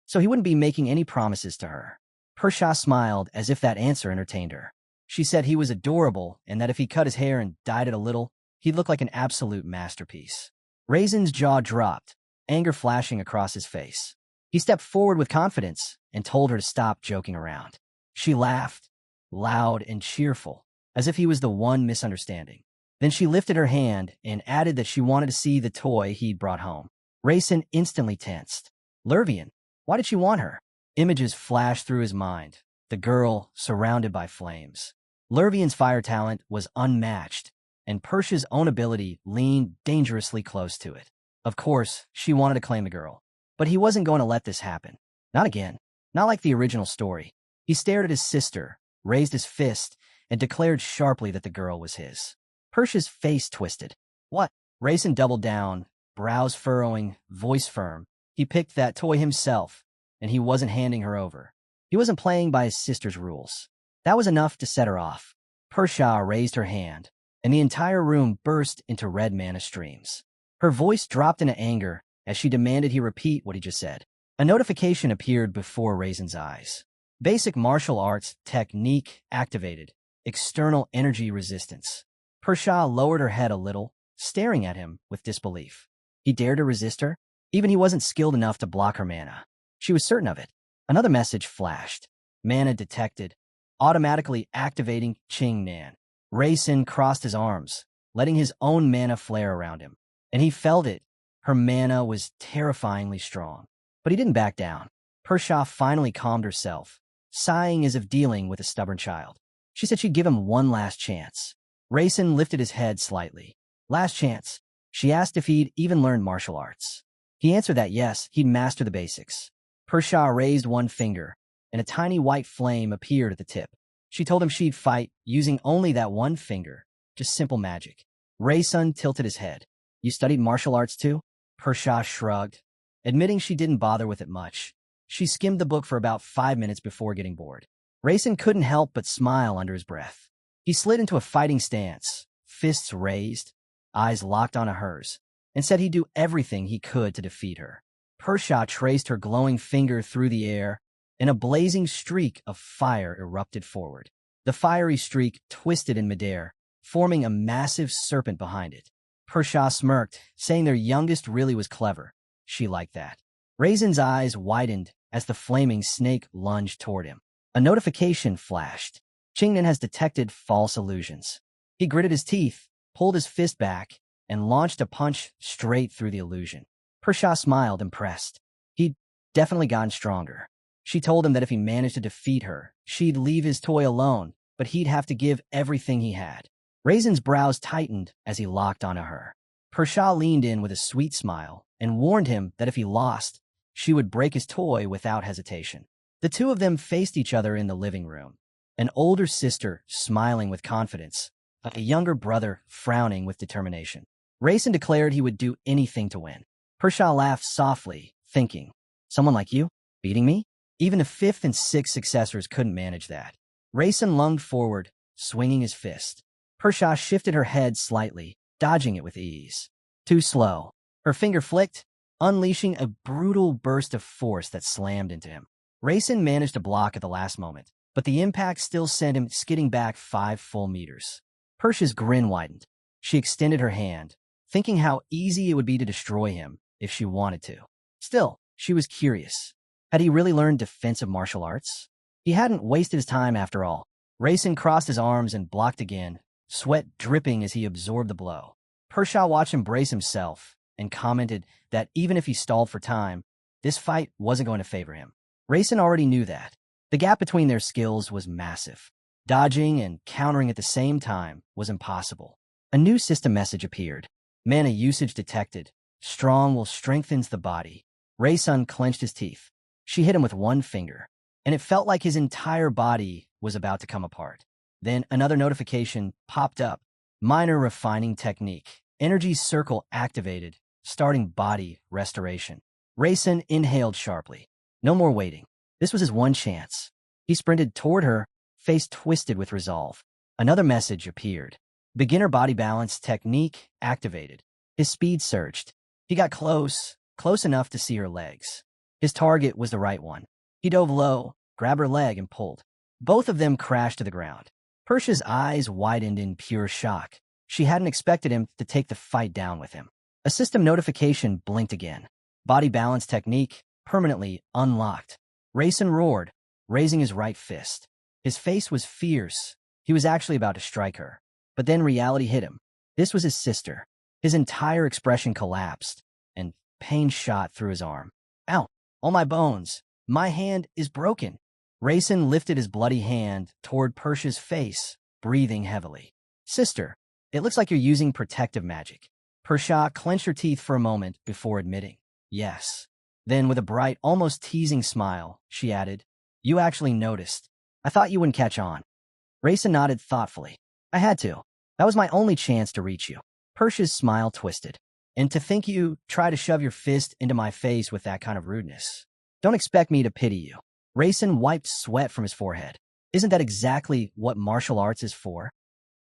So he wouldn't be making any promises to her. Persia smiled as if that answer entertained her. She said he was adorable and that if he cut his hair and dyed it a little, he'd look like an absolute masterpiece. Rayson's jaw dropped, anger flashing across his face. He stepped forward with confidence and told her to stop joking around. She laughed, loud and cheerful, as if he was the one misunderstanding. Then she lifted her hand and added that she wanted to see the toy he'd brought home. Rayson instantly tensed. Lervian, why did she want her? Images flashed through his mind. The girl surrounded by flames. Lervian's fire talent was unmatched, and Persia's own ability leaned dangerously close to it. Of course, she wanted to claim the girl, but he wasn't going to let this happen. Not again. Not like the original story. He stared at his sister, raised his fist, and declared sharply that the girl was his. Persia's face twisted. What? Rayson doubled down, brows furrowing, voice firm. He picked that toy himself, and he wasn't handing her over. He wasn't playing by his sister's rules. That was enough to set her off. Persia raised her hand, and the entire room burst into red mana streams. Her voice dropped into anger as she demanded he repeat what he just said. A notification appeared before Rayson's eyes. Basic martial arts technique activated. External energy resistance. Persia lowered her head a little, staring at him with disbelief. He dared to resist her? Even he wasn't skilled enough to block her mana. She was certain of it. Another message flashed. Mana detected. Automatically activating Ching Nan. Rayson crossed his arms, letting his own mana flare around him. And he felt it. Her mana was terrifyingly strong. But he didn't back down. Persia finally calmed herself, sighing as if dealing with a stubborn child. She said she'd give him one last chance. Rayson lifted his head slightly. Last chance. She asked if he'd even learned martial arts. He answered that yes, he'd master the basics. Persia raised one finger, and a tiny white flame appeared at the tip. She told him she'd fight using only that one finger, just simple magic. Raysun tilted his head. You studied martial arts too? Persia shrugged, admitting she didn't bother with it much. She skimmed the book for about 5 minutes before getting bored. Raysun couldn't help but smile under his breath. He slid into a fighting stance, fists raised, eyes locked onto hers, and said he'd do everything he could to defeat her. Persia traced her glowing finger through the air, and a blazing streak of fire erupted forward. The fiery streak twisted in midair, forming a massive serpent behind it. Persia smirked, saying their youngest really was clever. She liked that. Raisin's eyes widened as the flaming snake lunged toward him. A notification flashed. Qingnan has detected false illusions. He gritted his teeth, pulled his fist back, and launched a punch straight through the illusion. Persia smiled, impressed. He'd definitely gotten stronger. She told him that if he managed to defeat her, she'd leave his toy alone, but he'd have to give everything he had. Raisin's brows tightened as he locked onto her. Persia leaned in with a sweet smile and warned him that if he lost, she would break his toy without hesitation. The two of them faced each other in the living room, an older sister smiling with confidence, a younger brother frowning with determination. Raisin declared he would do anything to win. Persia laughed softly, thinking, someone like you? Beating me? Even the 5th and 6th successors couldn't manage that. Raisin lunged forward, swinging his fist. Persia shifted her head slightly, dodging it with ease. Too slow. Her finger flicked, unleashing a brutal burst of force that slammed into him. Raisin managed to block at the last moment, but the impact still sent him skidding back 5 full meters. Persia's grin widened. She extended her hand, thinking how easy it would be to destroy him if she wanted to. Still, she was curious. Had he really learned defensive martial arts? He hadn't wasted his time after all. Raisin crossed his arms and blocked again, sweat dripping as he absorbed the blow. Persia watched him brace himself and commented that even if he stalled for time, this fight wasn't going to favor him. Raisin already knew that. The gap between their skills was massive. Dodging and countering at the same time was impossible. A new system message appeared. Mana usage detected. Strong will strengthens the body. Raisin clenched his teeth. She hit him with one finger, and it felt like his entire body was about to come apart. Then another notification popped up. Minor refining technique. Energy circle activated, starting body restoration. Raisin inhaled sharply. No more waiting. This was his one chance. He sprinted toward her, face twisted with resolve. Another message appeared. Beginner body balance technique activated. His speed surged. He got close enough to see her legs. His target was the right one. He dove low, grabbed her leg, and pulled. Both of them crashed to the ground. Persia's eyes widened in pure shock. She hadn't expected him to take the fight down with him. A system notification blinked again. Body balance technique permanently unlocked. Raisin roared, raising his right fist. His face was fierce. He was actually about to strike her. But then reality hit him. This was his sister. His entire expression collapsed, and pain shot through his arm. Ow! All my bones. My hand is broken. Raisin lifted his bloody hand toward Persia's face, breathing heavily. Sister, it looks like you're using protective magic. Persia clenched her teeth for a moment before admitting, yes. Then with a bright, almost teasing smile, she added, you actually noticed. I thought you wouldn't catch on. Raisin nodded thoughtfully. I had to. That was my only chance to reach you. Persia's smile twisted. And to think you try to shove your fist into my face with that kind of rudeness. Don't expect me to pity you. Raisin wiped sweat from his forehead. Isn't that exactly what martial arts is for?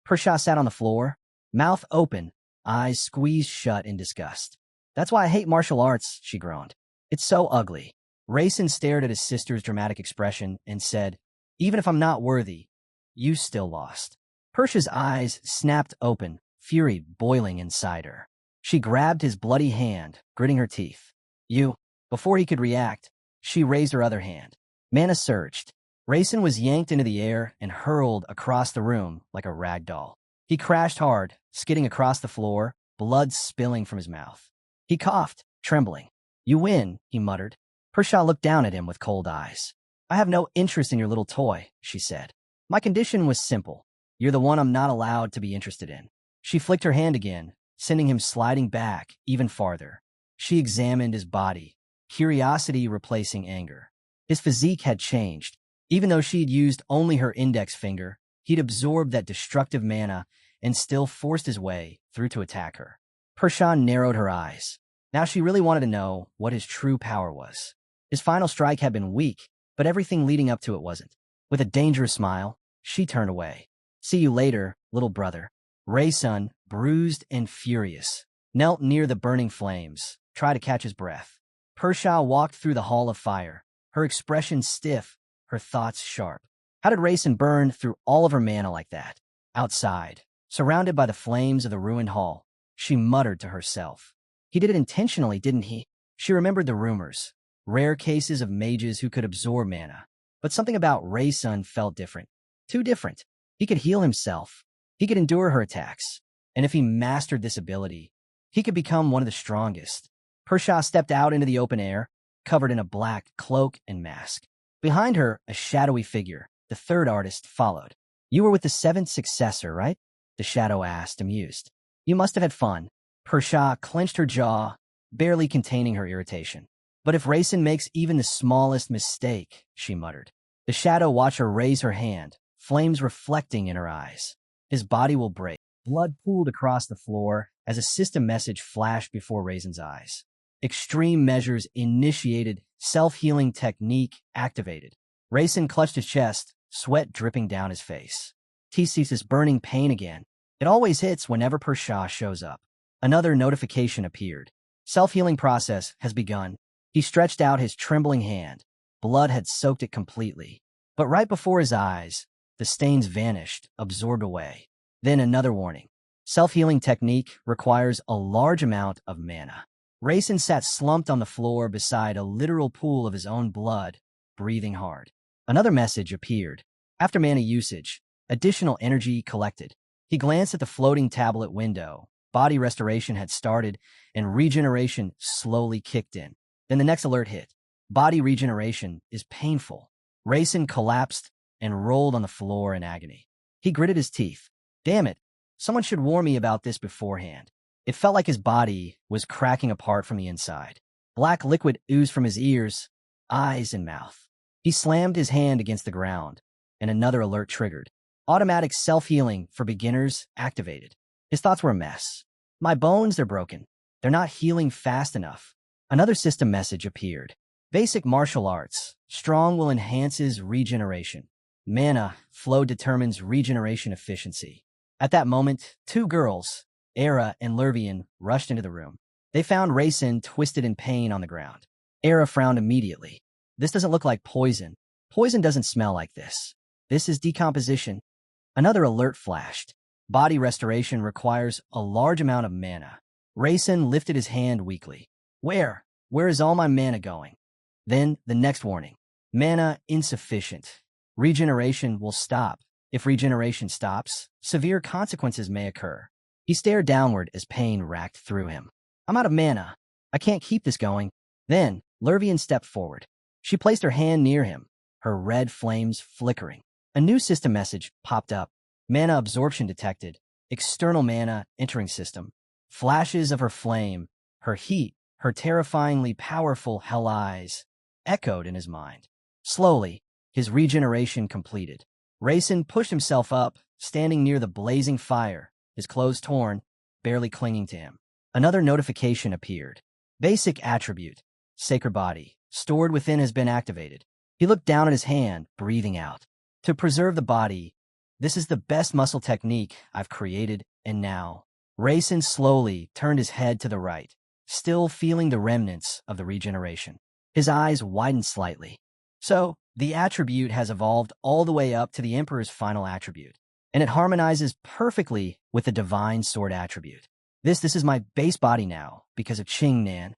Persia sat on the floor, mouth open, eyes squeezed shut in disgust. That's why I hate martial arts, she groaned. It's so ugly. Raisin stared at his sister's dramatic expression and said, even if I'm not worthy, you still lost. Persia's eyes snapped open, fury boiling inside her. She grabbed his bloody hand, gritting her teeth. You. Before he could react, she raised her other hand. Mana surged. Raisin was yanked into the air and hurled across the room like a rag doll. He crashed hard, skidding across the floor, blood spilling from his mouth. He coughed, trembling. You win, he muttered. Persia looked down at him with cold eyes. I have no interest in your little toy, she said. My condition was simple. You're the one I'm not allowed to be interested in. She flicked her hand again, sending him sliding back even farther. She examined his body, curiosity replacing anger. His physique had changed. Even though she'd used only her index finger, he'd absorbed that destructive mana and still forced his way through to attack her. Persia narrowed her eyes. Now she really wanted to know what his true power was. His final strike had been weak, but everything leading up to it wasn't. With a dangerous smile, she turned away. "See you later, little brother." Raysun, bruised and furious, knelt near the burning flames, tried to catch his breath. Persia walked through the hall of fire, her expression stiff, her thoughts sharp. How did Raysun burn through all of her mana like that? Outside, surrounded by the flames of the ruined hall, she muttered to herself. He did it intentionally, didn't he? She remembered the rumors, rare cases of mages who could absorb mana. But something about Raysun felt different. Too different. He could heal himself. He could endure her attacks. And if he mastered this ability, he could become one of the strongest. Persia stepped out into the open air, covered in a black cloak and mask. Behind her, a shadowy figure, the third artist, followed. "You were with the seventh successor, right?" the shadow asked, amused. "You must have had fun." Persia clenched her jaw, barely containing her irritation. "But if Raysun makes even the smallest mistake," she muttered. The shadow watched her raise her hand, flames reflecting in her eyes. "His body will break." Blood pooled across the floor as a system message flashed before Raysun's eyes. Extreme measures initiated, self-healing technique activated. Raysun clutched his chest, sweat dripping down his face. He sees this burning pain again. It always hits whenever Persia shows up. Another notification appeared. Self-healing process has begun. He stretched out his trembling hand. Blood had soaked it completely. But right before his eyes, the stains vanished, absorbed away. Then another warning. Self-healing technique requires a large amount of mana. Raysun sat slumped on the floor beside a literal pool of his own blood, breathing hard. Another message appeared. After mana usage, additional energy collected. He glanced at the floating tablet window. Body restoration had started, and regeneration slowly kicked in. Then the next alert hit. Body regeneration is painful. Raysun collapsed and rolled on the floor in agony. He gritted his teeth. Damn it, someone should warn me about this beforehand. It felt like his body was cracking apart from the inside. Black liquid oozed from his ears, eyes, and mouth. He slammed his hand against the ground, and another alert triggered. Automatic self-healing for beginners activated. His thoughts were a mess. My bones, they're broken. They're not healing fast enough. Another system message appeared. Basic martial arts. Strong will enhances regeneration. Mana flow determines regeneration efficiency. At that moment, two girls, Era and Librarian, rushed into the room. They found Raysun twisted in pain on the ground. Era frowned immediately. This doesn't look like poison. Poison doesn't smell like this. This is decomposition. Another alert flashed. Body restoration requires a large amount of mana. Raysun lifted his hand weakly. Where? Where is all my mana going? Then the next warning. Mana insufficient. Regeneration will stop. If regeneration stops, severe consequences may occur. He stared downward as pain racked through him. I'm out of mana. I can't keep this going. Then, Librarian stepped forward. She placed her hand near him, her red flames flickering. A new system message popped up. Mana absorption detected. External mana entering system. Flashes of her flame, her heat, her terrifyingly powerful hell eyes, echoed in his mind. Slowly, his regeneration completed. Raysun pushed himself up, standing near the blazing fire, his clothes torn, barely clinging to him. Another notification appeared. Basic attribute, sacred body, stored within has been activated. He looked down at his hand, breathing out. To preserve the body, this is the best muscle technique I've created, and now. Raysun slowly turned his head to the right, still feeling the remnants of the regeneration. His eyes widened slightly. So, the attribute has evolved all the way up to the Emperor's final attribute, and it harmonizes perfectly with the Divine Sword attribute. This is my base body now, because of Ching Nan.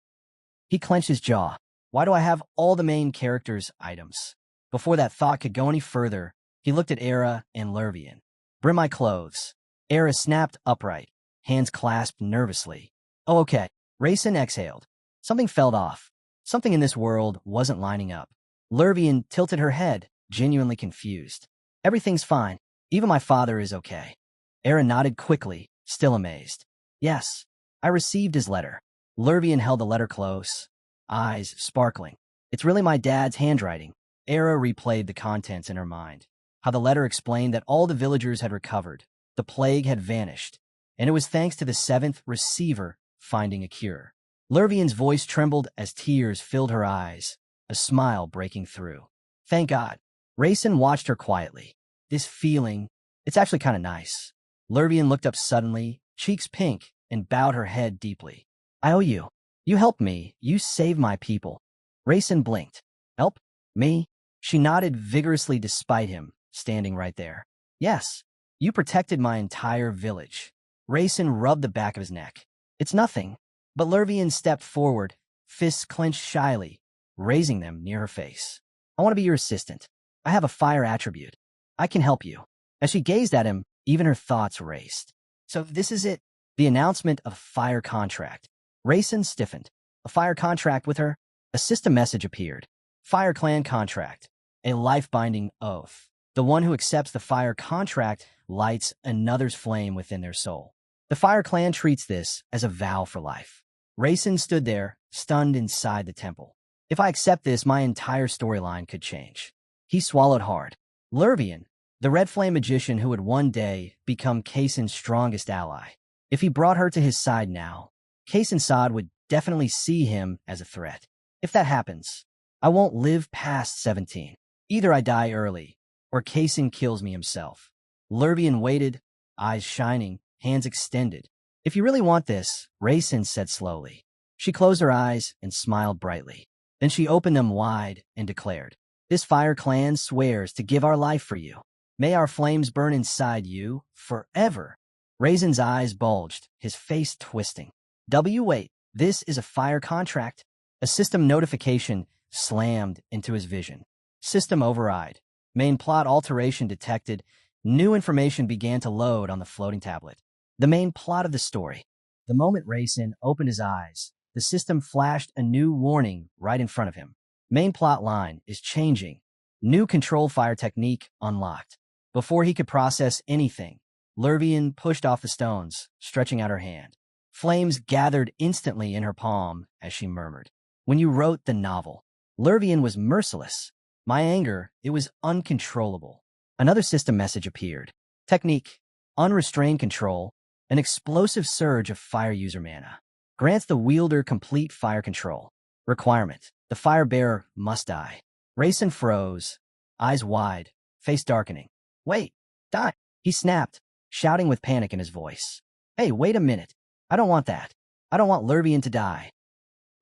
He clenched his jaw. Why do I have all the main characters' items? Before that thought could go any further, he looked at Era and Librarian. Bring my clothes. Era snapped upright, hands clasped nervously. Oh, okay. Raysun exhaled. Something felt off. Something in this world wasn't lining up. Librarian tilted her head, genuinely confused. Everything's fine. Even my father is okay. Era nodded quickly, still amazed. Yes, I received his letter. Lurvian held the letter close, eyes sparkling. It's really my dad's handwriting. Era replayed the contents in her mind. How the letter explained that all the villagers had recovered, the plague had vanished, and it was thanks to the seventh receiver finding a cure. Lurvian's voice trembled as tears filled her eyes, a smile breaking through. Thank God. Rayson watched her quietly. This feeling, it's actually kind of nice. Lurvian looked up suddenly, cheeks pink, and bowed her head deeply. I owe you. You helped me. You saved my people. Rayson blinked. Help? Me? She nodded vigorously despite him, standing right there. Yes. You protected my entire village. Rayson rubbed the back of his neck. It's nothing. But Lurvian stepped forward, fists clenched shyly, raising them near her face. I want to be your assistant. I have a fire attribute. I can help you. As she gazed at him, even her thoughts raced. So this is it. The announcement of a fire contract. Rayson stiffened. A fire contract with her? A system message appeared. Fire Clan contract. A life-binding oath. The one who accepts the fire contract lights another's flame within their soul. The Fire Clan treats this as a vow for life. Rayson stood there, stunned inside the temple. If I accept this, my entire storyline could change. He swallowed hard. Lurvian, the Red Flame magician who would one day become Kaysen's strongest ally. If he brought her to his side now, Kaysen Saad would definitely see him as a threat. If that happens, I won't live past 17. Either I die early, or Kaysen kills me himself. Lurvian waited, eyes shining, hands extended. If you really want this, Rayson said slowly. She closed her eyes and smiled brightly. Then she opened them wide and declared, This Fire Clan swears to give our life for you. May our flames burn inside you forever. Rayson's eyes bulged, his face twisting. Wait, this is a fire contract. A system notification slammed into his vision. System override. Main plot alteration detected. New information began to load on the floating tablet. The main plot of the story. The moment Rayson opened his eyes, the system flashed a new warning right in front of him. Main plot line is changing. New control fire technique unlocked. Before he could process anything, Lurvian pushed off the stones, stretching out her hand. Flames gathered instantly in her palm as she murmured. When you wrote the novel, Lurvian was merciless. My anger, it was uncontrollable. Another system message appeared. Technique. Unrestrained control. An explosive surge of fire user mana. Grants the wielder complete fire control. Requirement. The fire bearer must die. Rayson froze, eyes wide, face darkening. Wait, die. He snapped, shouting with panic in his voice. Hey, wait a minute. I don't want that. I don't want Lurvian to die.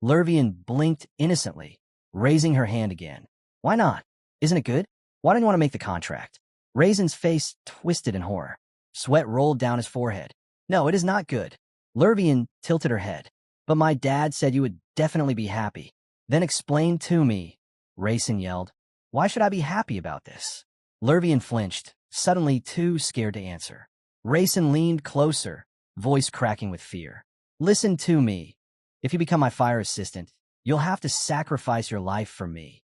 Lurvian blinked innocently, raising her hand again. Why not? Isn't it good? Why don't you want to make the contract? Rayson's face twisted in horror. Sweat rolled down his forehead. No, it is not good. Lurvian tilted her head. But my dad said you would definitely be happy. Then explain to me, Rayson yelled. Why should I be happy about this? Lurvian flinched, suddenly too scared to answer. Rayson leaned closer, voice cracking with fear. Listen to me. If you become my fire assistant, you'll have to sacrifice your life for me.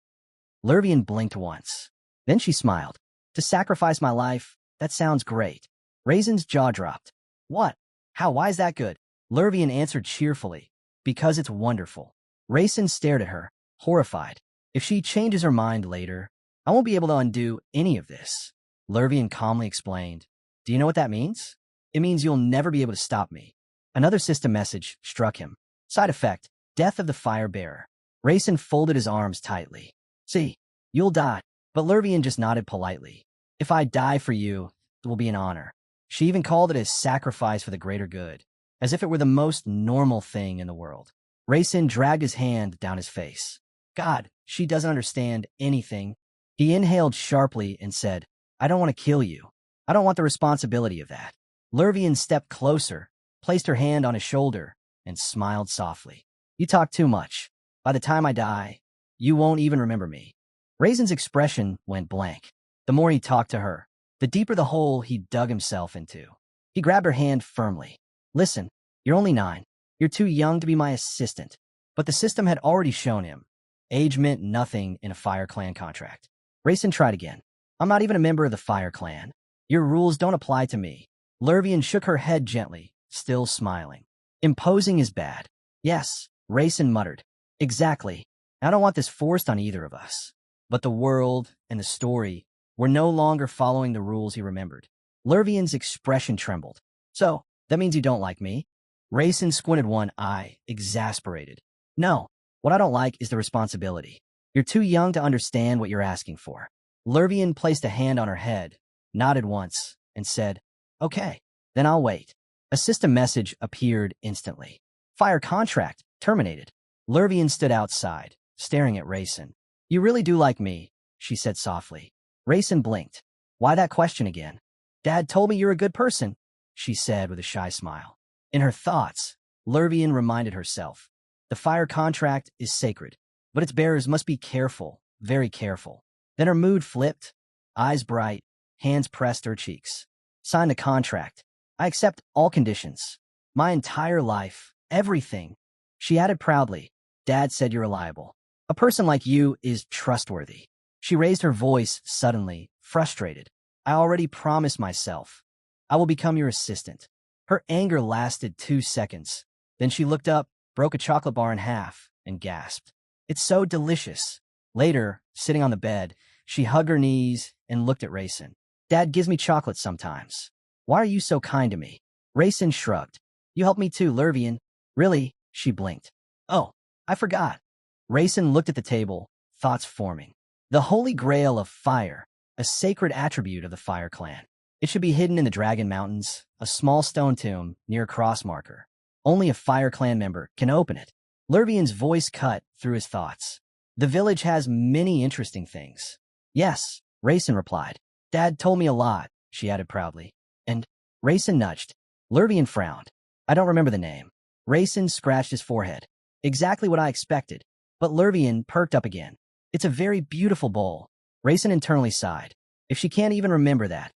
Lurvian blinked once. Then she smiled. To sacrifice my life? That sounds great. Rayson's jaw dropped. What? How? Why is that good? Lurvian answered cheerfully. Because it's wonderful. Rayson stared at her, horrified. If she changes her mind later, I won't be able to undo any of this. Lurvian calmly explained. Do you know what that means? It means you'll never be able to stop me. Another system message struck him. Side effect, death of the fire bearer. Rayson folded his arms tightly. See, you'll die. But Lurvian just nodded politely. If I die for you, it will be an honor. She even called it a sacrifice for the greater good, as if it were the most normal thing in the world. Rayson dragged his hand down his face. God, she doesn't understand anything. He inhaled sharply and said, I don't want to kill you. I don't want the responsibility of that. Lurvian stepped closer, placed her hand on his shoulder, and smiled softly. You talk too much. By the time I die, you won't even remember me. Rayson's expression went blank. The more he talked to her, the deeper the hole he dug himself into. He grabbed her hand firmly. Listen, you're only 9. You're too young to be my assistant. But the system had already shown him. Age meant nothing in a Fire Clan contract. Rayson tried again. I'm not even a member of the Fire Clan. Your rules don't apply to me. Lurvian shook her head gently, still smiling. Imposing is bad. Yes, Rayson muttered. Exactly. I don't want this forced on either of us. But the world and the story were no longer following the rules he remembered. Lurvian's expression trembled. So, that means you don't like me? Rayson squinted one eye, exasperated. No, what I don't like is the responsibility. You're too young to understand what you're asking for. Lurvian placed a hand on her head, nodded once, and said, Okay, then I'll wait. A system message appeared instantly. Fire contract terminated. Lurvian stood outside, staring at Rayson. You really do like me, she said softly. Rayson blinked. Why that question again? Dad told me you're a good person, she said with a shy smile. In her thoughts, Lurvian reminded herself. The fire contract is sacred, but its bearers must be careful, very careful. Then her mood flipped, eyes bright, hands pressed to her cheeks. Sign the contract. I accept all conditions. My entire life, everything. She added proudly, Dad said you're reliable. A person like you is trustworthy. She raised her voice suddenly, frustrated. I already promised myself. I will become your assistant. Her anger lasted 2 seconds. Then she looked up, broke a chocolate bar in half, and gasped. It's so delicious. Later, sitting on the bed, she hugged her knees and looked at Rayson. Dad gives me chocolate sometimes. Why are you so kind to me? Rayson shrugged. You help me too, Lurvian. Really? She blinked. Oh, I forgot. Rayson looked at the table, thoughts forming. The Holy Grail of Fire, a sacred attribute of the Fire Clan. It should be hidden in the Dragon Mountains, a small stone tomb near a cross marker. Only a Fire Clan member can open it. Lurvian's voice cut through his thoughts. The village has many interesting things. Yes, Rayson replied. Dad told me a lot, she added proudly. And Rayson nudged. Lurvian frowned. I don't remember the name. Rayson scratched his forehead. Exactly what I expected. But Lurvian perked up again. It's a very beautiful bowl. Rayson internally sighed. If she can't even remember that,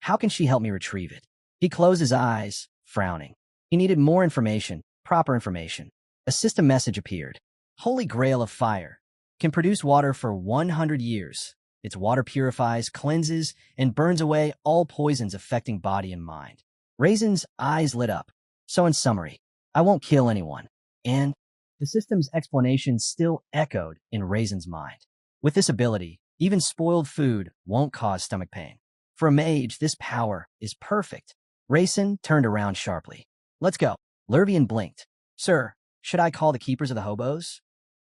how can she help me retrieve it? He closed his eyes, frowning. He needed more information, proper information. A system message appeared. Holy Grail of Fire. Can produce water for 100 years. Its water purifies, cleanses, and burns away all poisons affecting body and mind. Rayson's eyes lit up. So in summary, I won't kill anyone. And the system's explanation still echoed in Rayson's mind. With this ability, even spoiled food won't cause stomach pain. For a mage, this power is perfect. Rayson turned around sharply. Let's go. Lurvian blinked. Sir, should I call the keepers of the hobos?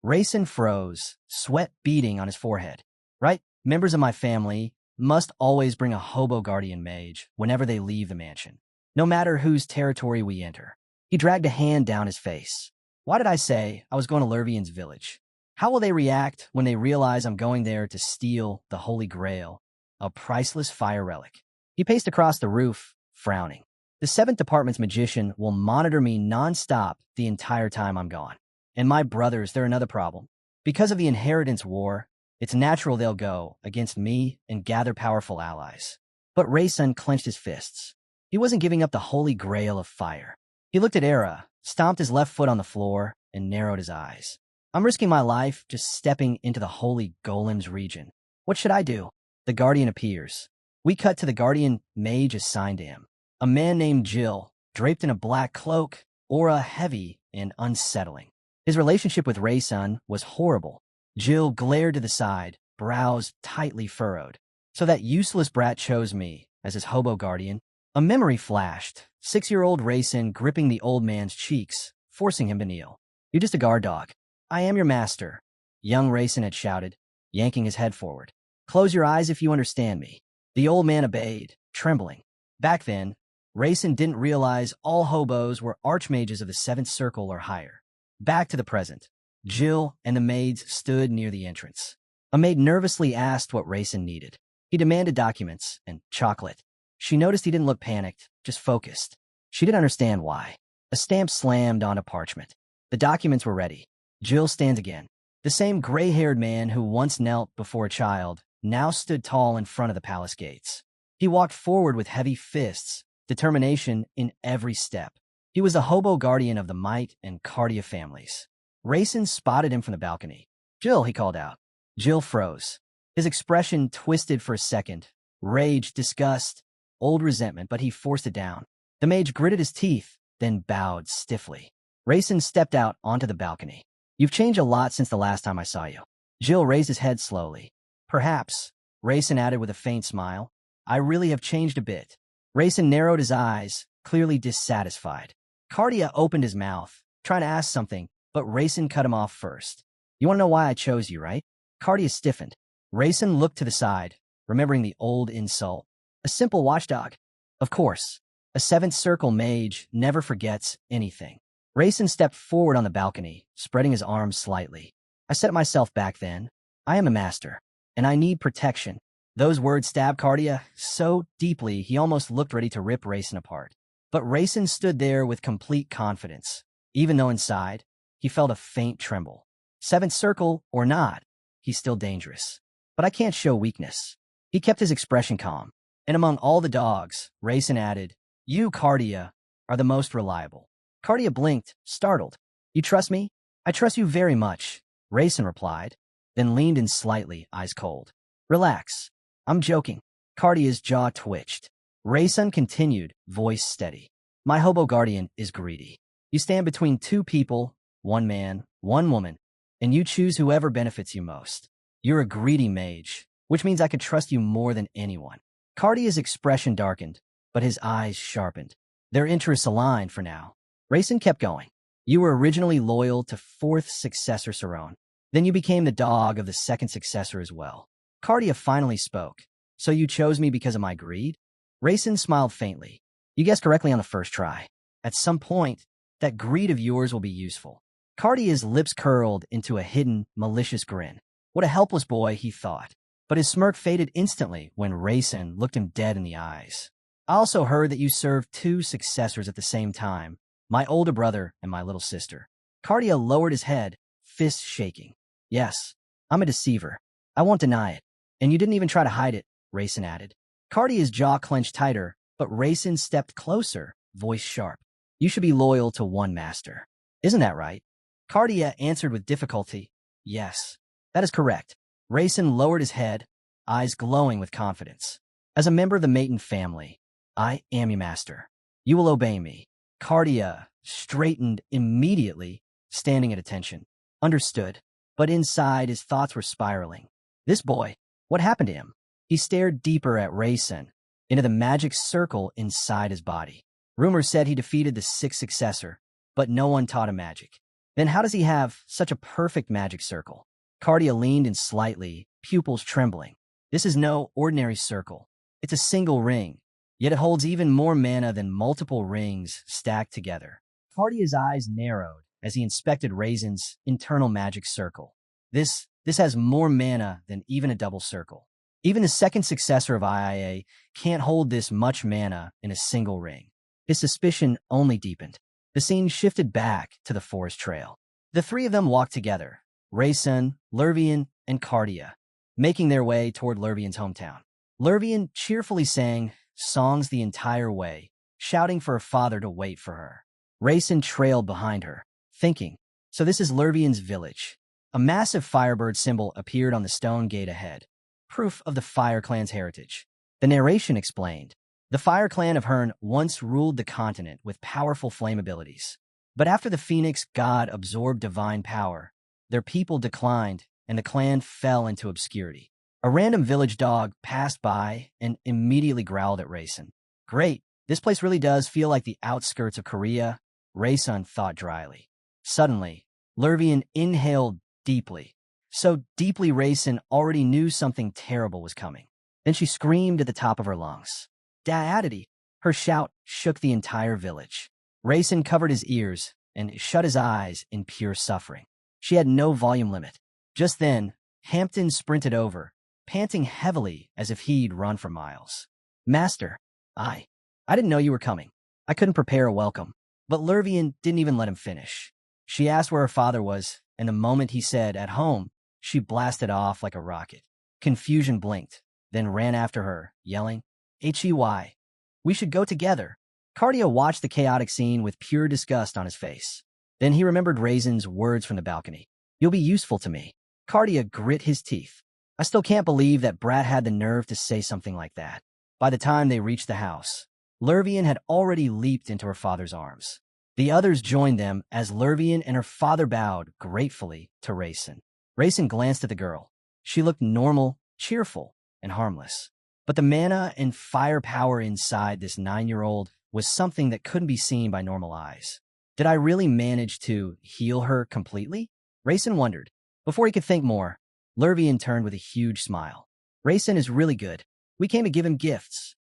Rayson froze, sweat beading on his forehead. Right, members of my family must always bring a hobo guardian mage whenever they leave the mansion, no matter whose territory we enter. He dragged a hand down his face. Why did I say I was going to Lurvian's village? How will they react when they realize I'm going there to steal the Holy Grail, a priceless fire relic? He paced across the roof, frowning. The 7th Department's magician will monitor me non-stop the entire time I'm gone. And my brothers, they're another problem. Because of the inheritance war, it's natural they'll go against me and gather powerful allies. But Rayson clenched his fists. He wasn't giving up the Holy Grail of Fire. He looked at Era, stomped his left foot on the floor, and narrowed his eyes. I'm risking my life just stepping into the Holy Golem's region. What should I do? The Guardian appears. We cut to the Guardian mage assigned to him. A man named Jill, draped in a black cloak, aura heavy and unsettling. His relationship with Rayson was horrible. Jill glared to the side, brows tightly furrowed. So that useless brat chose me as his hobo guardian. A memory flashed, 6-year-old Rayson gripping the old man's cheeks, forcing him to kneel. You're just a guard dog. I am your master, young Rayson had shouted, yanking his head forward. Close your eyes if you understand me. The old man obeyed, trembling. Back then, Rayson didn't realize all hobos were archmages of the 7th circle or higher. Back to the present. Jill and the maids stood near the entrance. A maid nervously asked what Rayson needed. He demanded documents and chocolate. She noticed he didn't look panicked, just focused. She didn't understand why. A stamp slammed onto parchment. The documents were ready. Jill stands again. The same gray-haired man who once knelt before a child now stood tall in front of the palace gates. He walked forward with heavy fists, determination in every step. He was the hobo guardian of the Might and Cardia families. Rayson spotted him from the balcony. Jill, he called out. Jill froze. His expression twisted for a second. Rage, disgust, old resentment, but he forced it down. The mage gritted his teeth, then bowed stiffly. Rayson stepped out onto the balcony. You've changed a lot since the last time I saw you. Jill raised his head slowly. Perhaps, Rayson added with a faint smile. I really have changed a bit. Rayson narrowed his eyes, clearly dissatisfied. Cardia opened his mouth, trying to ask something, but Rayson cut him off first. You want to know why I chose you, right? Cardia stiffened. Rayson looked to the side, remembering the old insult. A simple watchdog. Of course. A seventh circle mage never forgets anything. Rayson stepped forward on the balcony, spreading his arms slightly. I set myself back then. I am a master, and I need protection. Those words stabbed Cardia so deeply he almost looked ready to rip Rayson apart. But Rayson stood there with complete confidence, even though inside, he felt a faint tremble. Seventh circle or not, he's still dangerous. But I can't show weakness. He kept his expression calm. And among all the dogs, Rayson added, You, Cardia, are the most reliable. Cardia blinked, startled. You trust me? I trust you very much, Rayson replied, then leaned in slightly, eyes cold. Relax. I'm joking. Cardia's jaw twitched. Rayson continued, voice steady. My hobo guardian is greedy. You stand between two people, one man, one woman, and you choose whoever benefits you most. You're a greedy mage, which means I could trust you more than anyone. Cardia's expression darkened, but his eyes sharpened. Their interests aligned for now. Rayson kept going. You were originally loyal to fourth successor Saron. Then you became the dog of the second successor as well. Cardia finally spoke. So you chose me because of my greed? Rayson smiled faintly. You guessed correctly on the first try. At some point, that greed of yours will be useful. Cardia's lips curled into a hidden, malicious grin. What a helpless boy, he thought. But his smirk faded instantly when Rayson looked him dead in the eyes. I also heard that you served two successors at the same time, my older brother and my little sister. Cardia lowered his head, fists shaking. Yes, I'm a deceiver. I won't deny it. And you didn't even try to hide it, Rayson added. Cardia's jaw clenched tighter, but Rayson stepped closer, voice sharp. You should be loyal to one master. Isn't that right? Cardia answered with difficulty. Yes, that is correct. Rayson lowered his head, eyes glowing with confidence. As a member of the Maiden family, I am your master. You will obey me. Cardia straightened immediately, standing at attention. Understood. But inside, his thoughts were spiraling. This boy, what happened to him? He stared deeper at Rayson, into the magic circle inside his body. Rumors said he defeated the sixth successor, but no one taught him magic. Then how does he have such a perfect magic circle? Cardia leaned in slightly, pupils trembling. This is no ordinary circle. It's a single ring, yet it holds even more mana than multiple rings stacked together. Cardia's eyes narrowed as he inspected Rayson's internal magic circle. This has more mana than even a double circle. Even the second successor of IIA can't hold this much mana in a single ring. His suspicion only deepened. The scene shifted back to the forest trail. The three of them walked together, Rayson, Lervian, and Cardia, making their way toward Lervian's hometown. Lervian cheerfully sang songs the entire way, shouting for her father to wait for her. Rayson trailed behind her, thinking, so this is Lervian's village. A massive firebird symbol appeared on the stone gate ahead, proof of the Fire Clan's heritage. The narration explained, the Fire Clan of Hern once ruled the continent with powerful flame abilities. But after the Phoenix god absorbed divine power, their people declined and the clan fell into obscurity. A random village dog passed by and immediately growled at Rayson. Great, this place really does feel like the outskirts of Korea, Rayson thought dryly. Suddenly, Lervian inhaled deeply. So deeply Rayson already knew something terrible was coming. Then she screamed at the top of her lungs. Daadity! Her shout shook the entire village. Rayson covered his ears and shut his eyes in pure suffering. She had no volume limit. Just then, Hampton sprinted over, panting heavily as if he'd run for miles. Master, I didn't know you were coming. I couldn't prepare a welcome. But Lervian didn't even let him finish. She asked where her father was, and the moment he said, at home, she blasted off like a rocket. Confusion blinked, then ran after her, yelling, Hey, we should go together. Cardia watched the chaotic scene with pure disgust on his face. Then he remembered Rayson's words from the balcony. You'll be useful to me. Cardia grit his teeth. I still can't believe that Brat had the nerve to say something like that. By the time they reached the house, Lervian had already leaped into her father's arms. The others joined them as Lurvian and her father bowed gratefully to Rayson. Rayson glanced at the girl. She looked normal, cheerful, and harmless. But the mana and firepower inside this 9-year-old was something that couldn't be seen by normal eyes. Did I really manage to heal her completely? Rayson wondered. Before he could think more, Lurvian turned with a huge smile. Rayson is really good. We came to give him gifts.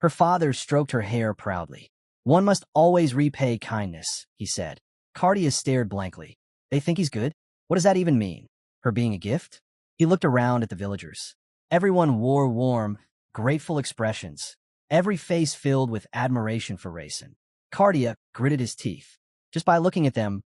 Her father stroked her hair proudly. One must always repay kindness, he said. Cardia stared blankly. They think he's good? What does that even mean? Her being a gift? He looked around at the villagers. Everyone wore warm, grateful expressions, every face filled with admiration for Rayson. Cardia gritted his teeth. Just by looking at them,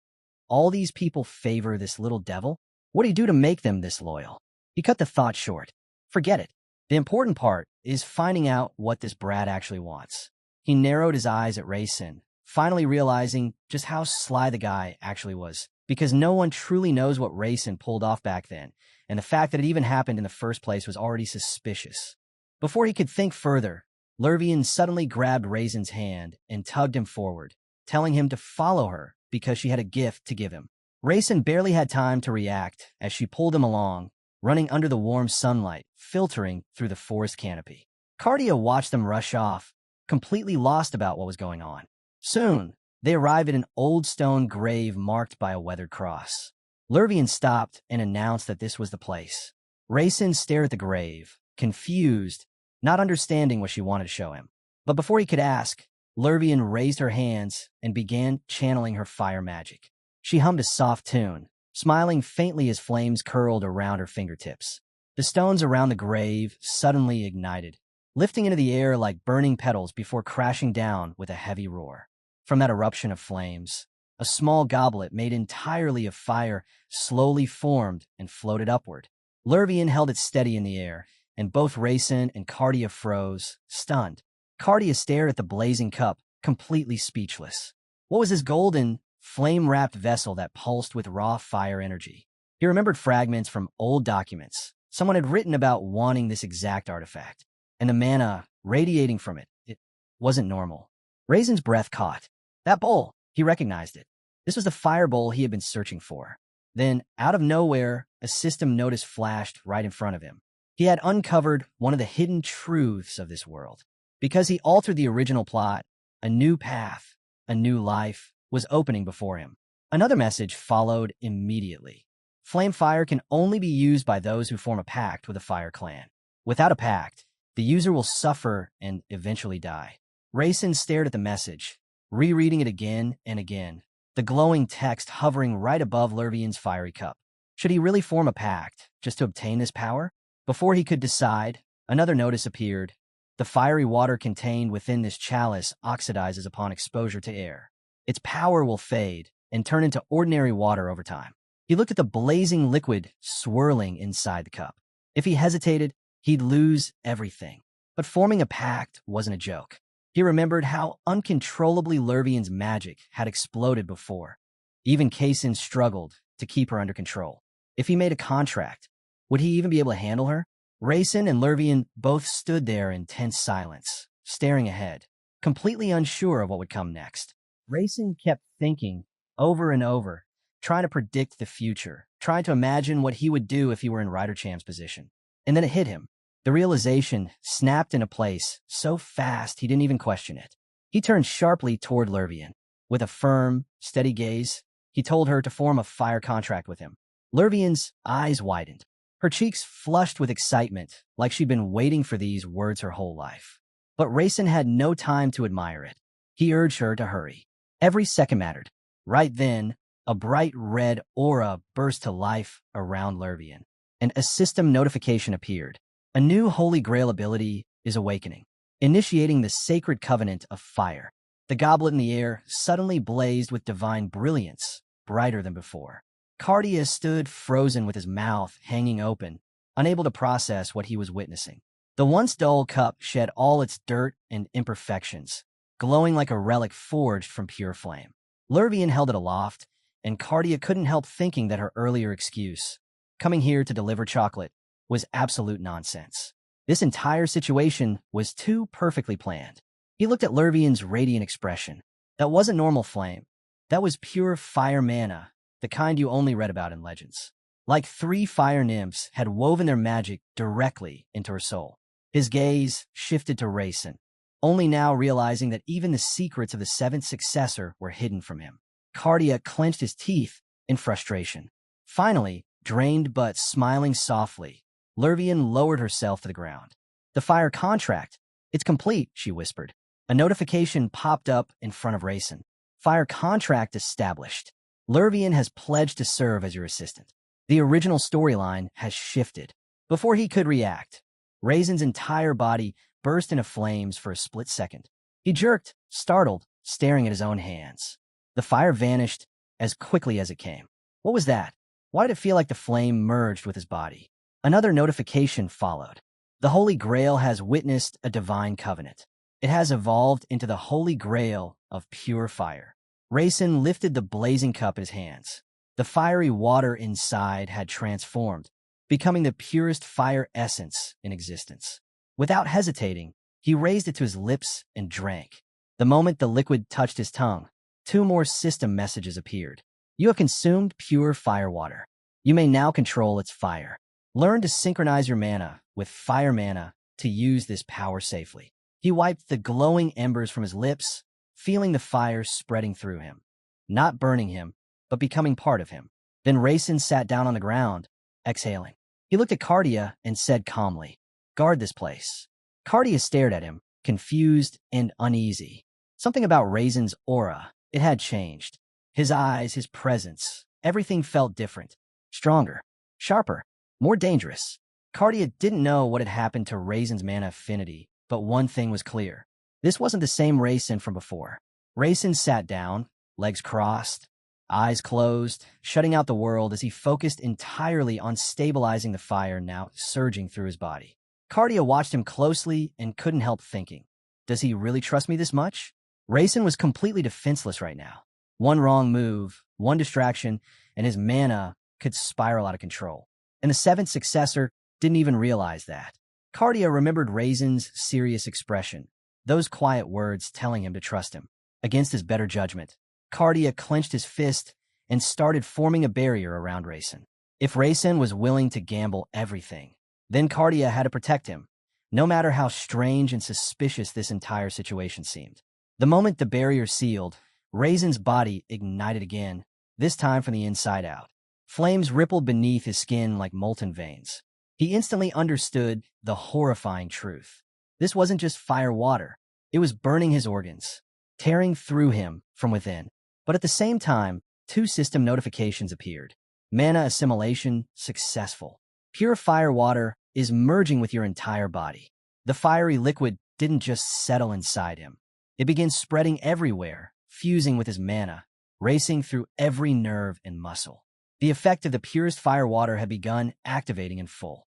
all these people favor this little devil? What do you do to make them this loyal? He cut the thought short. Forget it. The important part is finding out what this brat actually wants. He narrowed his eyes at Rayson, finally realizing just how sly the guy actually was, because no one truly knows what Rayson pulled off back then, and the fact that it even happened in the first place was already suspicious. Before he could think further, Lurvian suddenly grabbed Rayson's hand and tugged him forward, telling him to follow her because she had a gift to give him. Rayson barely had time to react as she pulled him along, running under the warm sunlight, filtering through the forest canopy. Cardia watched them rush off, completely lost about what was going on. Soon, they arrived at an old stone grave marked by a weathered cross. Lurvian stopped and announced that this was the place. Rayson stared at the grave, confused, not understanding what she wanted to show him. But before he could ask, Lurvian raised her hands and began channeling her fire magic. She hummed a soft tune, smiling faintly as flames curled around her fingertips. The stones around the grave suddenly ignited, lifting into the air like burning petals before crashing down with a heavy roar. From that eruption of flames, a small goblet made entirely of fire slowly formed and floated upward. Lurvian held it steady in the air, and both Rayson and Cardia froze, stunned. Cardia stared at the blazing cup, completely speechless. What was this golden, flame-wrapped vessel that pulsed with raw fire energy? He remembered fragments from old documents. Someone had written about wanting this exact artifact, and the mana radiating from it. It wasn't normal. Rayson's breath caught. That bowl! He recognized it. This was the fire bowl he had been searching for. Then, out of nowhere, a system notice flashed right in front of him. He had uncovered one of the hidden truths of this world. Because he altered the original plot, a new path, a new life, was opening before him. Another message followed immediately. Flame fire can only be used by those who form a pact with a fire clan. Without a pact, the user will suffer and eventually die. Rayson stared at the message, rereading it again and again, the glowing text hovering right above Lurvian's fiery cup. Should he really form a pact just to obtain this power? Before he could decide, another notice appeared. The fiery water contained within this chalice oxidizes upon exposure to air. Its power will fade and turn into ordinary water over time. He looked at the blazing liquid swirling inside the cup. If he hesitated, he'd lose everything. But forming a pact wasn't a joke. He remembered how uncontrollably Lurvian's magic had exploded before. Even Kaysen struggled to keep her under control. If he made a contract, would he even be able to handle her? Rayson and Lurvian both stood there in tense silence, staring ahead, completely unsure of what would come next. Rayson kept thinking over and over, trying to predict the future, trying to imagine what he would do if he were in Rider-chan's position. And then it hit him. The realization snapped into place so fast he didn't even question it. He turned sharply toward Lurvian. With a firm, steady gaze, he told her to form a fire contract with him. Lurvian's eyes widened. Her cheeks flushed with excitement, like she'd been waiting for these words her whole life. But Rayson had no time to admire it. He urged her to hurry. Every second mattered. Right then, a bright red aura burst to life around Lurvian, and a system notification appeared. A new Holy Grail ability is awakening, initiating the sacred covenant of fire. The goblet in the air suddenly blazed with divine brilliance, brighter than before. Cardia stood frozen with his mouth hanging open, unable to process what he was witnessing. The once dull cup shed all its dirt and imperfections, glowing like a relic forged from pure flame. Lurvian held it aloft, and Cardia couldn't help thinking that her earlier excuse, coming here to deliver chocolate, was absolute nonsense. This entire situation was too perfectly planned. He looked at Lurvian's radiant expression. That wasn't normal flame. That was pure fire mana, the kind you only read about in legends. Like 3 fire nymphs had woven their magic directly into her soul. His gaze shifted to Rayson, only now realizing that even the secrets of the 7th successor were hidden from him. Cardia clenched his teeth in frustration. Finally, drained but smiling softly, Lurvian lowered herself to the ground. "The fire contract. It's complete," she whispered. A notification popped up in front of Rayson. "Fire contract established. Lurvian has pledged to serve as your assistant." The original storyline has shifted. Before he could react, Rayson's entire body burst into flames for a split second. He jerked, startled, staring at his own hands. The fire vanished as quickly as it came. What was that? Why did it feel like the flame merged with his body? Another notification followed. "The Holy Grail has witnessed a divine covenant. It has evolved into the Holy Grail of pure fire." Rayson lifted the blazing cup in his hands. The fiery water inside had transformed, becoming the purest fire essence in existence. Without hesitating, he raised it to his lips and drank. The moment the liquid touched his tongue, 2 more system messages appeared. "You have consumed pure fire water. You may now control its fire. Learn to synchronize your mana with fire mana to use this power safely." He wiped the glowing embers from his lips, feeling the fire spreading through him, not burning him, but becoming part of him. Then Rayson sat down on the ground, exhaling. He looked at Cardia and said calmly, "Guard this place." Cardia stared at him, confused and uneasy. Something about Rayson's aura, it had changed. His eyes, his presence, everything felt different. Stronger, sharper, more dangerous. Cardia didn't know what had happened to Rayson's mana affinity, but one thing was clear. This wasn't the same Rayson from before. Rayson sat down, legs crossed, eyes closed, shutting out the world as he focused entirely on stabilizing the fire now surging through his body. Cardia watched him closely and couldn't help thinking, does he really trust me this much? Rayson was completely defenseless right now. One wrong move, one distraction, and his mana could spiral out of control. And the 7th successor didn't even realize that. Cardia remembered Rayson's serious expression, those quiet words telling him to trust him. Against his better judgment, Cardia clenched his fist and started forming a barrier around Rayson. If Rayson was willing to gamble everything, then Cardia had to protect him, no matter how strange and suspicious this entire situation seemed. The moment the barrier sealed, Rayson's body ignited again, this time from the inside out. Flames rippled beneath his skin like molten veins. He instantly understood the horrifying truth. This wasn't just fire water. It was burning his organs, tearing through him from within. But at the same time, 2 system notifications appeared. Mana assimilation successful. Pure fire water is merging with your entire body. The fiery liquid didn't just settle inside him. It began spreading everywhere, fusing with his mana, racing through every nerve and muscle. The effect of the purest fire water had begun activating in full.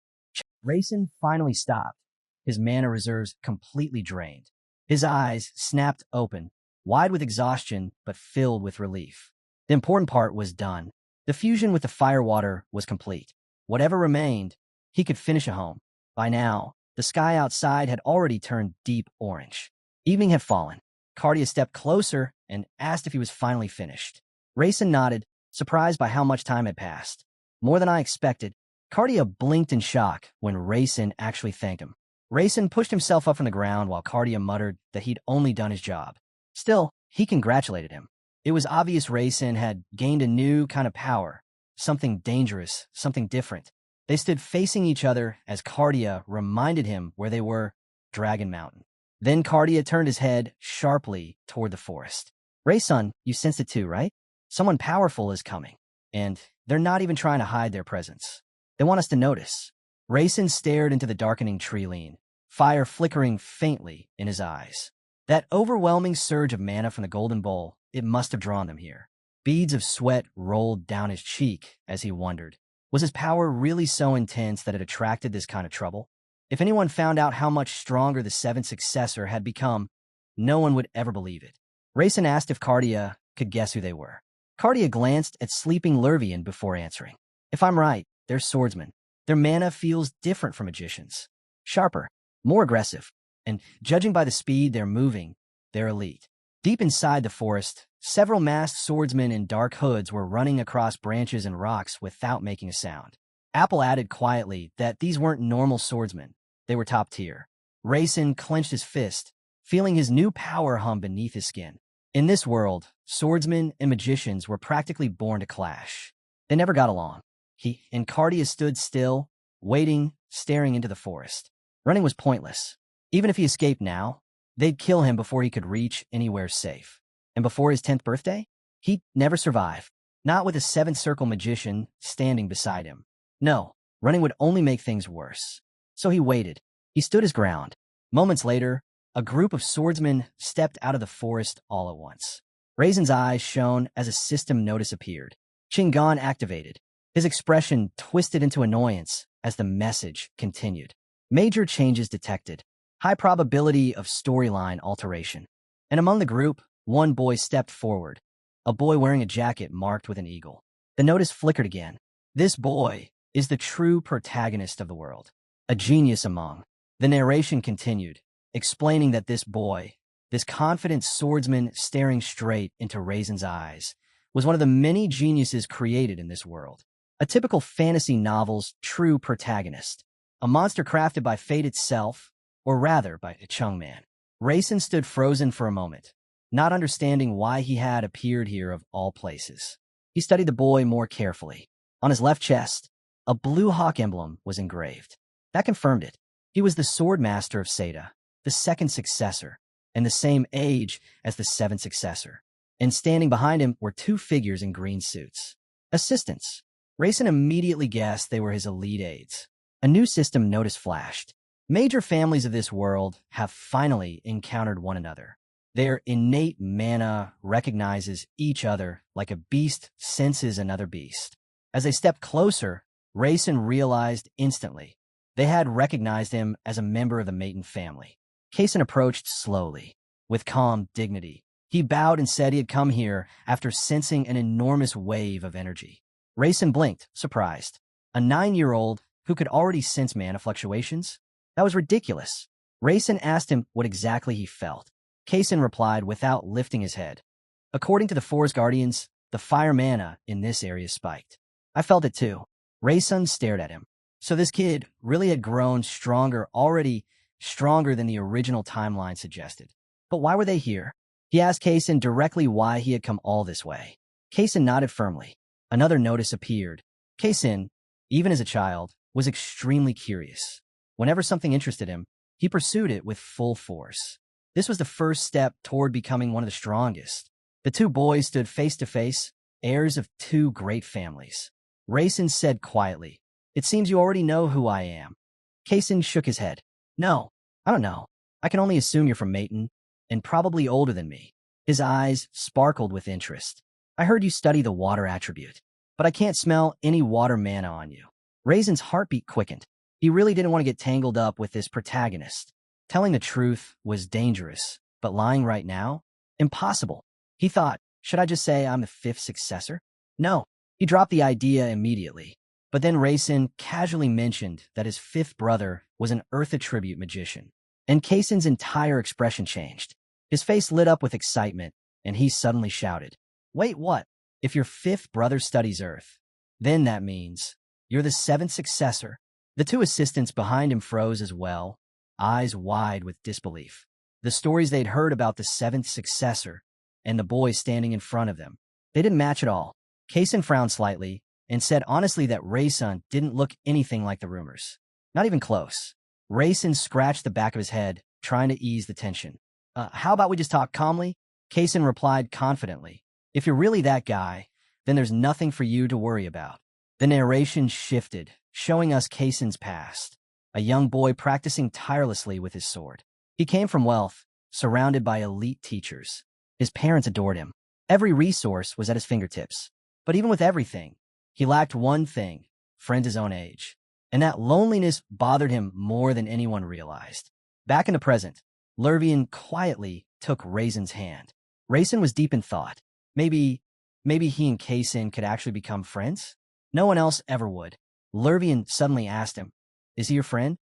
Rayson finally stopped, his mana reserves completely drained. His eyes snapped open, wide with exhaustion but filled with relief. The important part was done. The fusion with the fire water was complete. Whatever remained, he could finish at home. By now, the sky outside had already turned deep orange. Evening had fallen. Cardia stepped closer and asked if he was finally finished. Rayson nodded, surprised by how much time had passed. More than I expected. Cardia blinked in shock when Rayson actually thanked him. Rayson pushed himself up from the ground while Cardia muttered that he'd only done his job. Still, he congratulated him. It was obvious Rayson had gained a new kind of power, something dangerous, something different. They stood facing each other as Cardia reminded him where they were, Dragon Mountain. Then Cardia turned his head sharply toward the forest. "Rayson, you sensed it too, right? Someone powerful is coming, and they're not even trying to hide their presence. They want us to notice." Rayson stared into the darkening tree line, fire flickering faintly in his eyes. That overwhelming surge of mana from the golden bowl, it must have drawn them here. Beads of sweat rolled down his cheek as he wondered, was his power really so intense that it attracted this kind of trouble? If anyone found out how much stronger the 7th successor had become, no one would ever believe it. Rayson asked if Cardia could guess who they were. Cardia glanced at sleeping Lurvian before answering. "If I'm right, they're swordsmen. Their mana feels different from magicians. Sharper, more aggressive, and judging by the speed they're moving, they're elite." Deep inside the forest, several masked swordsmen in dark hoods were running across branches and rocks without making a sound. Apple added quietly that these weren't normal swordsmen. They were top tier. Rayson clenched his fist, feeling his new power hum beneath his skin. In this world, swordsmen and magicians were practically born to clash. They never got along. He and Cardia stood still, waiting, staring into the forest. Running was pointless. Even if he escaped now, they'd kill him before he could reach anywhere safe. And before his 10th birthday, he'd never survive. Not with a seventh circle magician standing beside him. No, running would only make things worse. So he waited. He stood his ground. Moments later, a group of swordsmen stepped out of the forest all at once. Raisin's eyes shone as a system notice appeared. Chingon activated. His expression twisted into annoyance as the message continued. Major changes detected. High probability of storyline alteration. And among the group, one boy stepped forward. A boy wearing a jacket marked with an eagle. The notice flickered again. This boy is the true protagonist of the world. A genius among. The narration continued, explaining that this boy, this confident swordsman staring straight into Raisin's eyes, was one of the many geniuses created in this world. A typical fantasy novel's true protagonist. A monster crafted by fate itself, or rather by a Chungman. Raisin stood frozen for a moment, not understanding why he had appeared here of all places. He studied the boy more carefully. On his left chest, a blue hawk emblem was engraved. That confirmed it. He was the sword master of Seda, the second successor, and the same age as the seventh successor. And standing behind him were two figures in green suits. Assistants. Raisin immediately guessed they were his elite aides. A new system notice flashed. Major families of this world have finally encountered one another. Their innate mana recognizes each other like a beast senses another beast. As they stepped closer, Raisin realized instantly they had recognized him as a member of the Maton family. Kaysen approached slowly, with calm dignity. He bowed and said he had come here after sensing an enormous wave of energy. Raisin blinked, surprised. A 9-year-old who could already sense mana fluctuations? That was ridiculous. Raisin asked him what exactly he felt. Kaysen replied without lifting his head. According to the Forest Guardians, the fire mana in this area spiked. I felt it too. Raisin stared at him. So this kid really had grown stronger, already stronger than the original timeline suggested. But why were they here? He asked Kaysen directly why he had come all this way. Kaysen nodded firmly. Another notice appeared. Kaysen, even as a child, was extremely curious. Whenever something interested him, he pursued it with full force. This was the first step toward becoming one of the strongest. The two boys stood face to face, heirs of two great families. Raisin said quietly, "It seems you already know who I am." Kaysen shook his head. "No, I don't know. I can only assume you're from Maton, and probably older than me." His eyes sparkled with interest. "I heard you study the water attribute, but I can't smell any water mana on you." Raisin's heartbeat quickened. He really didn't want to get tangled up with this protagonist. Telling the truth was dangerous, but lying right now? Impossible. He thought, should I just say I'm the fifth successor? No. He dropped the idea immediately. But then Raisin casually mentioned that his fifth brother was an Earth attribute magician. And Kaysen's entire expression changed. His face lit up with excitement, and he suddenly shouted, "Wait, what? If your fifth brother studies Earth, then that means you're the seventh successor." The two assistants behind him froze as well, eyes wide with disbelief. The stories they'd heard about the seventh successor and the boy standing in front of them, they didn't match at all. Kaysen frowned slightly and said honestly that Raisin didn't look anything like the rumors. Not even close. Raisin scratched the back of his head, trying to ease the tension. How about we just talk calmly?" Kaysen replied confidently. "If you're really that guy, then there's nothing for you to worry about." The narration shifted, showing us Kaysen's past. A young boy practicing tirelessly with his sword. He came from wealth, surrounded by elite teachers. His parents adored him. Every resource was at his fingertips. But even with everything, he lacked one thing, friends his own age. And that loneliness bothered him more than anyone realized. Back in the present, Lervian quietly took Raisin's hand. Raisin was deep in thought. Maybe he and Kaysen could actually become friends? No one else ever would. Lervian suddenly asked him, "Is he your friend?"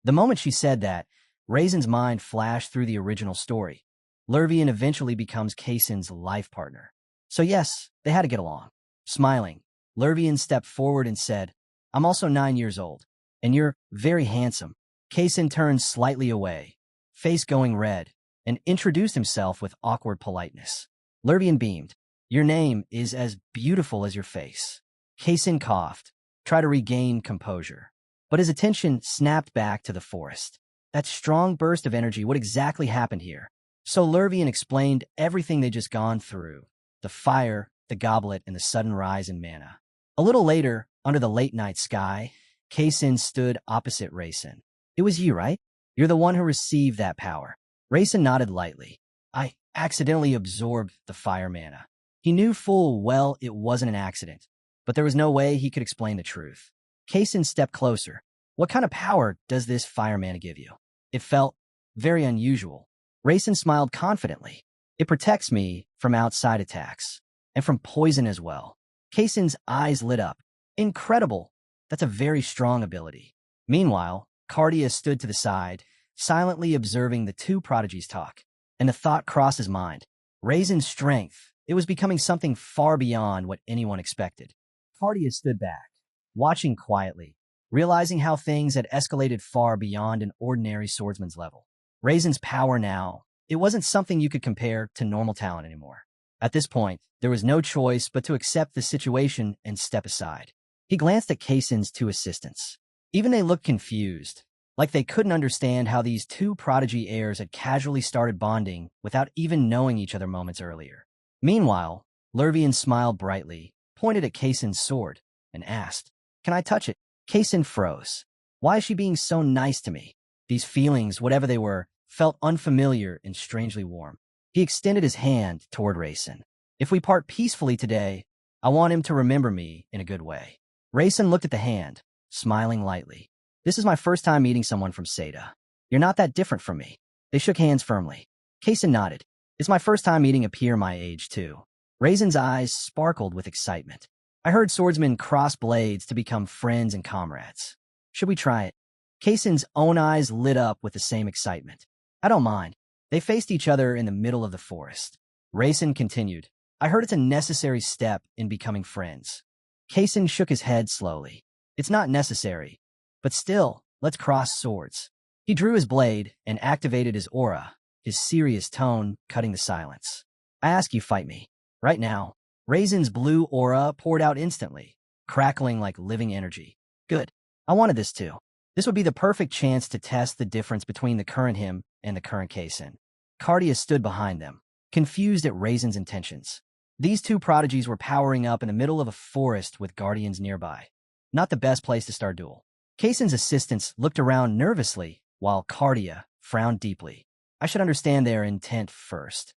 The moment she said that, Raisin's mind flashed through the original story. Lervian eventually becomes Kaysen's life partner. So yes, they had to get along. Smiling, Lervian stepped forward and said, I'm also 9 years old, and you're very handsome. Kaysen turned slightly away, face going red, and introduced himself with awkward politeness. Lervian beamed. Your name is as beautiful as your face. Kaysen coughed, tried to regain composure, but his attention snapped back to the forest. That strong burst of energy, what exactly happened here? So Lervian explained everything they'd just gone through. The fire, the goblet, and the sudden rise in mana. A little later, under the late-night sky, Kaysen stood opposite Rayson. It was you, right? You're the one who received that power. Rayson nodded lightly. I accidentally absorbed the fire mana. He knew full well it wasn't an accident, but there was no way he could explain the truth. Kaysen stepped closer. What kind of power does this fire mana give you? It felt very unusual. Rayson smiled confidently. It protects me from outside attacks, and from poison as well. Kaysen's eyes lit up. Incredible! That's a very strong ability. Meanwhile, Cardia stood to the side, silently observing the two prodigies talk. And the thought crossed his mind. Raisin's strength, it was becoming something far beyond what anyone expected. Cardia stood back, watching quietly, realizing how things had escalated far beyond an ordinary swordsman's level. Raisin's power now, it wasn't something you could compare to normal talent anymore. At this point, there was no choice but to accept the situation and step aside. He glanced at Kaysen's two assistants. Even they looked confused, like they couldn't understand how these two prodigy heirs had casually started bonding without even knowing each other moments earlier. Meanwhile, Lervian smiled brightly, pointed at Kaysen's sword, and asked, Can I touch it? Kaysen froze. Why is she being so nice to me? These feelings, whatever they were, felt unfamiliar and strangely warm. He extended his hand toward Rayson. If we part peacefully today, I want him to remember me in a good way. Rayson looked at the hand, smiling lightly. This is my first time meeting someone from Seda. You're not that different from me. They shook hands firmly. Kaysen nodded. It's my first time meeting a peer my age, too. Raisin's eyes sparkled with excitement. I heard swordsmen cross blades to become friends and comrades. Should we try it? Kaysen's own eyes lit up with the same excitement. I don't mind. They faced each other in the middle of the forest. Raisin continued. I heard it's a necessary step in becoming friends. Kaysen shook his head slowly. It's not necessary. But still, let's cross swords. He drew his blade and activated his aura, his serious tone cutting the silence. I ask you fight me. Right now. Raisin's blue aura poured out instantly, crackling like living energy. Good. I wanted this too. This would be the perfect chance to test the difference between the current him and the current Kaysen. Cardia stood behind them, confused at Raisin's intentions. These two prodigies were powering up in the middle of a forest with guardians nearby. Not the best place to start a duel. Kaysen's assistants looked around nervously, while Cardia frowned deeply. I should understand their intent first,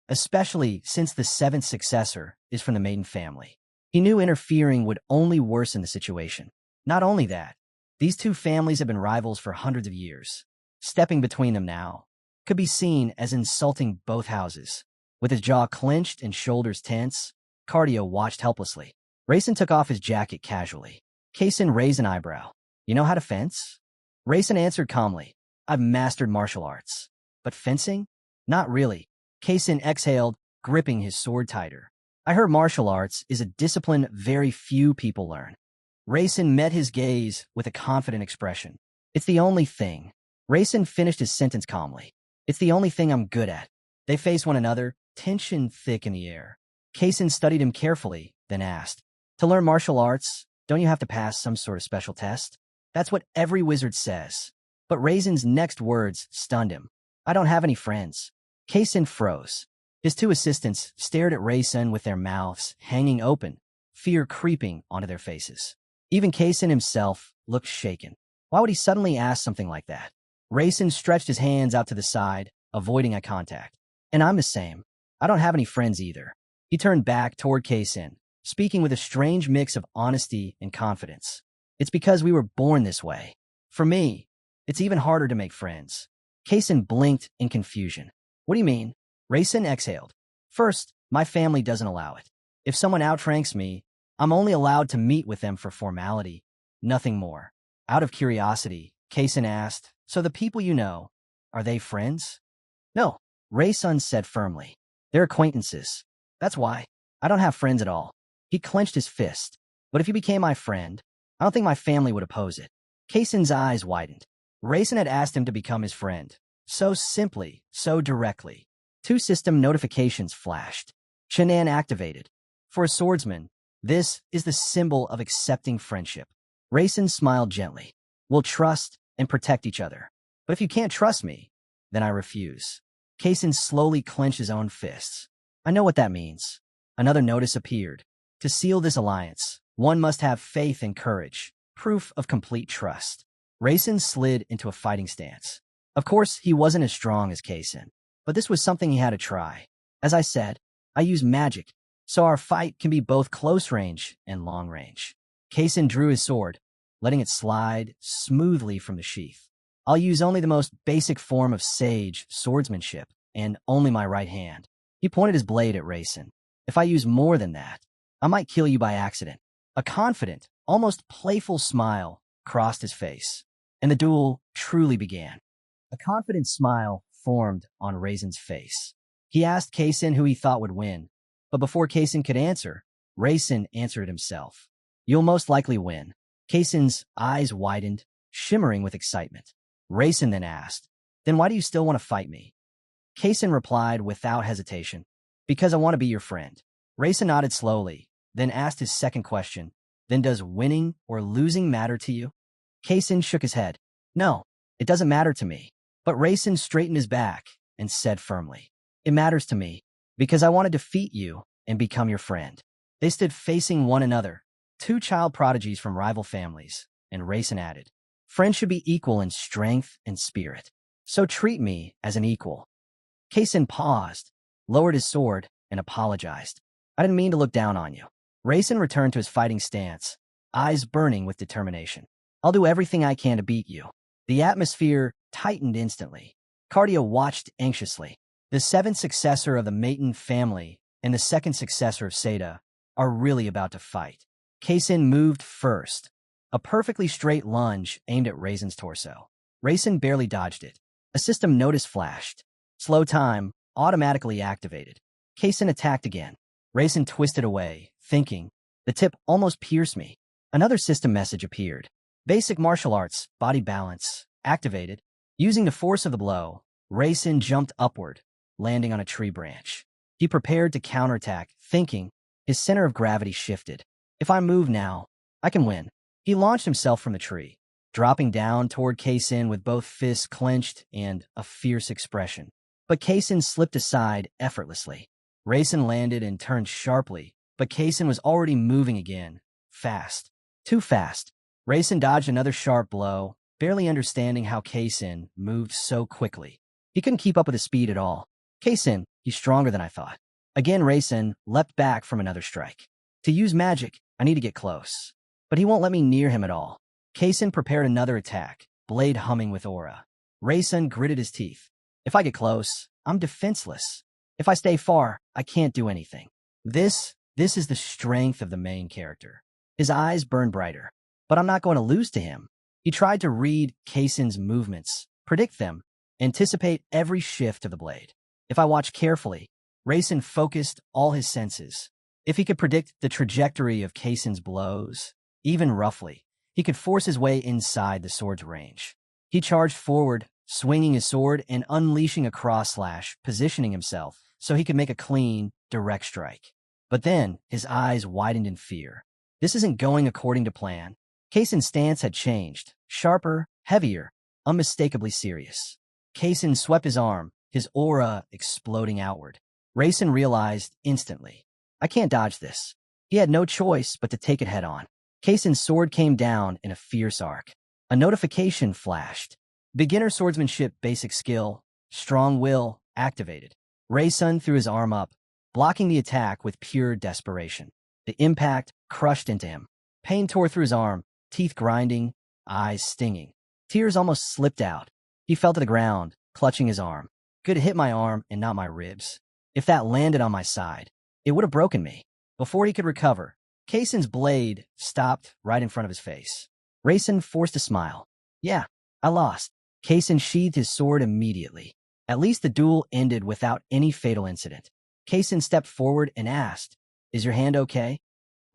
especially since the seventh successor is from the maiden family. He knew interfering would only worsen the situation. Not only that, these two families have been rivals for hundreds of years. Stepping between them now could be seen as insulting both houses. With his jaw clenched and shoulders tense, Cardio watched helplessly. Rayson took off his jacket casually. Kaysen raised an eyebrow. You know how to fence? Rayson answered calmly. I've mastered martial arts. But fencing? Not really. Kaysen exhaled, gripping his sword tighter. I heard martial arts is a discipline very few people learn. Rayson met his gaze with a confident expression. It's the only thing. Rayson finished his sentence calmly. It's the only thing I'm good at. They faced one another, tension thick in the air. Kaysen studied him carefully, then asked, To learn martial arts, don't you have to pass some sort of special test? That's what every wizard says. But Raisin's next words stunned him. I don't have any friends. Kaysen froze. His two assistants stared at Rayson with their mouths hanging open, fear creeping onto their faces. Even Kaysen himself looked shaken. Why would he suddenly ask something like that? Rayson stretched his hands out to the side, avoiding eye contact. And I'm the same. I don't have any friends either. He turned back toward Kaysen, speaking with a strange mix of honesty and confidence. It's because we were born this way. For me, it's even harder to make friends. Kaysen blinked in confusion. What do you mean? Rayson exhaled. First, my family doesn't allow it. If someone outranks me, I'm only allowed to meet with them for formality, nothing more. Out of curiosity, Kaysen asked, So the people you know, are they friends? No. Ray-sun said firmly. They're acquaintances. That's why. I don't have friends at all. He clenched his fist. But if you became my friend, I don't think my family would oppose it. Keisen's eyes widened. Ray-sun had asked him to become his friend. So simply, so directly. 2 system notifications flashed. Chenan activated. For a swordsman, this is the symbol of accepting friendship. Ray-sun smiled gently. We'll trust and protect each other. But if you can't trust me, then I refuse. Keisen slowly clenched his own fists. I know what that means. Another notice appeared. To seal this alliance, one must have faith and courage, proof of complete trust. Ray-sun slid into a fighting stance. Of course, he wasn't as strong as Keisen, but this was something he had to try. As I said, I use magic, so our fight can be both close range and long range. Keisen drew his sword, letting it slide smoothly from the sheath. I'll use only the most basic form of sage swordsmanship, and only my right hand. He pointed his blade at Ray-sun. If I use more than that, I might kill you by accident. A confident, almost playful smile crossed his face, and the duel truly began. A confident smile formed on Ray-sun's face. He asked Keisen who he thought would win, but before Keisen could answer, Ray-sun answered himself. You'll most likely win. Keisen's eyes widened, shimmering with excitement. Ray-sun then asked, then why do you still want to fight me? Keisen replied without hesitation, because I want to be your friend. Ray-sun nodded slowly, then asked his second question, then does winning or losing matter to you? Keisen shook his head. No, it doesn't matter to me. But Ray-sun straightened his back and said firmly, it matters to me, because I want to defeat you and become your friend. They stood facing one another, 2 child prodigies from rival families, and Ray-sun added, friends should be equal in strength and spirit, so treat me as an equal. Keisen paused, lowered his sword, and apologized. I didn't mean to look down on you. Ray-sun returned to his fighting stance, eyes burning with determination. I'll do everything I can to beat you. The atmosphere tightened instantly. Cardia watched anxiously. The 7th successor of the Maton family and the 2nd successor of Seda are really about to fight. Keisen moved first. A perfectly straight lunge aimed at Ray-sun's torso. Ray-sun barely dodged it. A system notice flashed. Slow time, automatically activated. Keisen attacked again. Ray-sun twisted away, thinking, the tip almost pierced me. Another system message appeared. Basic martial arts, body balance, activated. Using the force of the blow, Ray-sun jumped upward, landing on a tree branch. He prepared to counterattack, thinking, his center of gravity shifted. If I move now, I can win. He launched himself from the tree, dropping down toward Keisen with both fists clenched and a fierce expression. But Keisen slipped aside effortlessly. Ray-sun landed and turned sharply, but Keisen was already moving again. Fast. Too fast. Ray-sun dodged another sharp blow, barely understanding how Keisen moved so quickly. He couldn't keep up with his speed at all. Keisen, he's stronger than I thought. Again, Ray-sun leapt back from another strike. To use magic, I need to get close. But he won't let me near him at all. Keisen prepared another attack, blade humming with aura. Ray-sun gritted his teeth. If I get close, I'm defenseless. If I stay far, I can't do anything. This is the strength of the main character. His eyes burned brighter. But I'm not going to lose to him. He tried to read Keisen's movements, predict them, anticipate every shift of the blade. If I watch carefully, Ray-sun focused all his senses. If he could predict the trajectory of Keisen's blows, even roughly, he could force his way inside the sword's range. He charged forward, swinging his sword and unleashing a cross slash, positioning himself so he could make a clean, direct strike. But then, his eyes widened in fear. This isn't going according to plan. Keisen's stance had changed, sharper, heavier, unmistakably serious. Keisen swept his arm, his aura exploding outward. Ray-sun realized instantly, I can't dodge this. He had no choice but to take it head on. Keisen's sword came down in a fierce arc. A notification flashed. Beginner swordsmanship basic skill, strong will, activated. Ray-sun threw his arm up, blocking the attack with pure desperation. The impact crushed into him. Pain tore through his arm, teeth grinding, eyes stinging. Tears almost slipped out. He fell to the ground, clutching his arm. Could have hit my arm and not my ribs. If that landed on my side, it would have broken me. Before he could recover, Keisen's blade stopped right in front of his face. Ray-sun forced a smile. Yeah, I lost. Keisen sheathed his sword immediately. At least the duel ended without any fatal incident. Kaysen stepped forward and asked, "Is your hand okay?"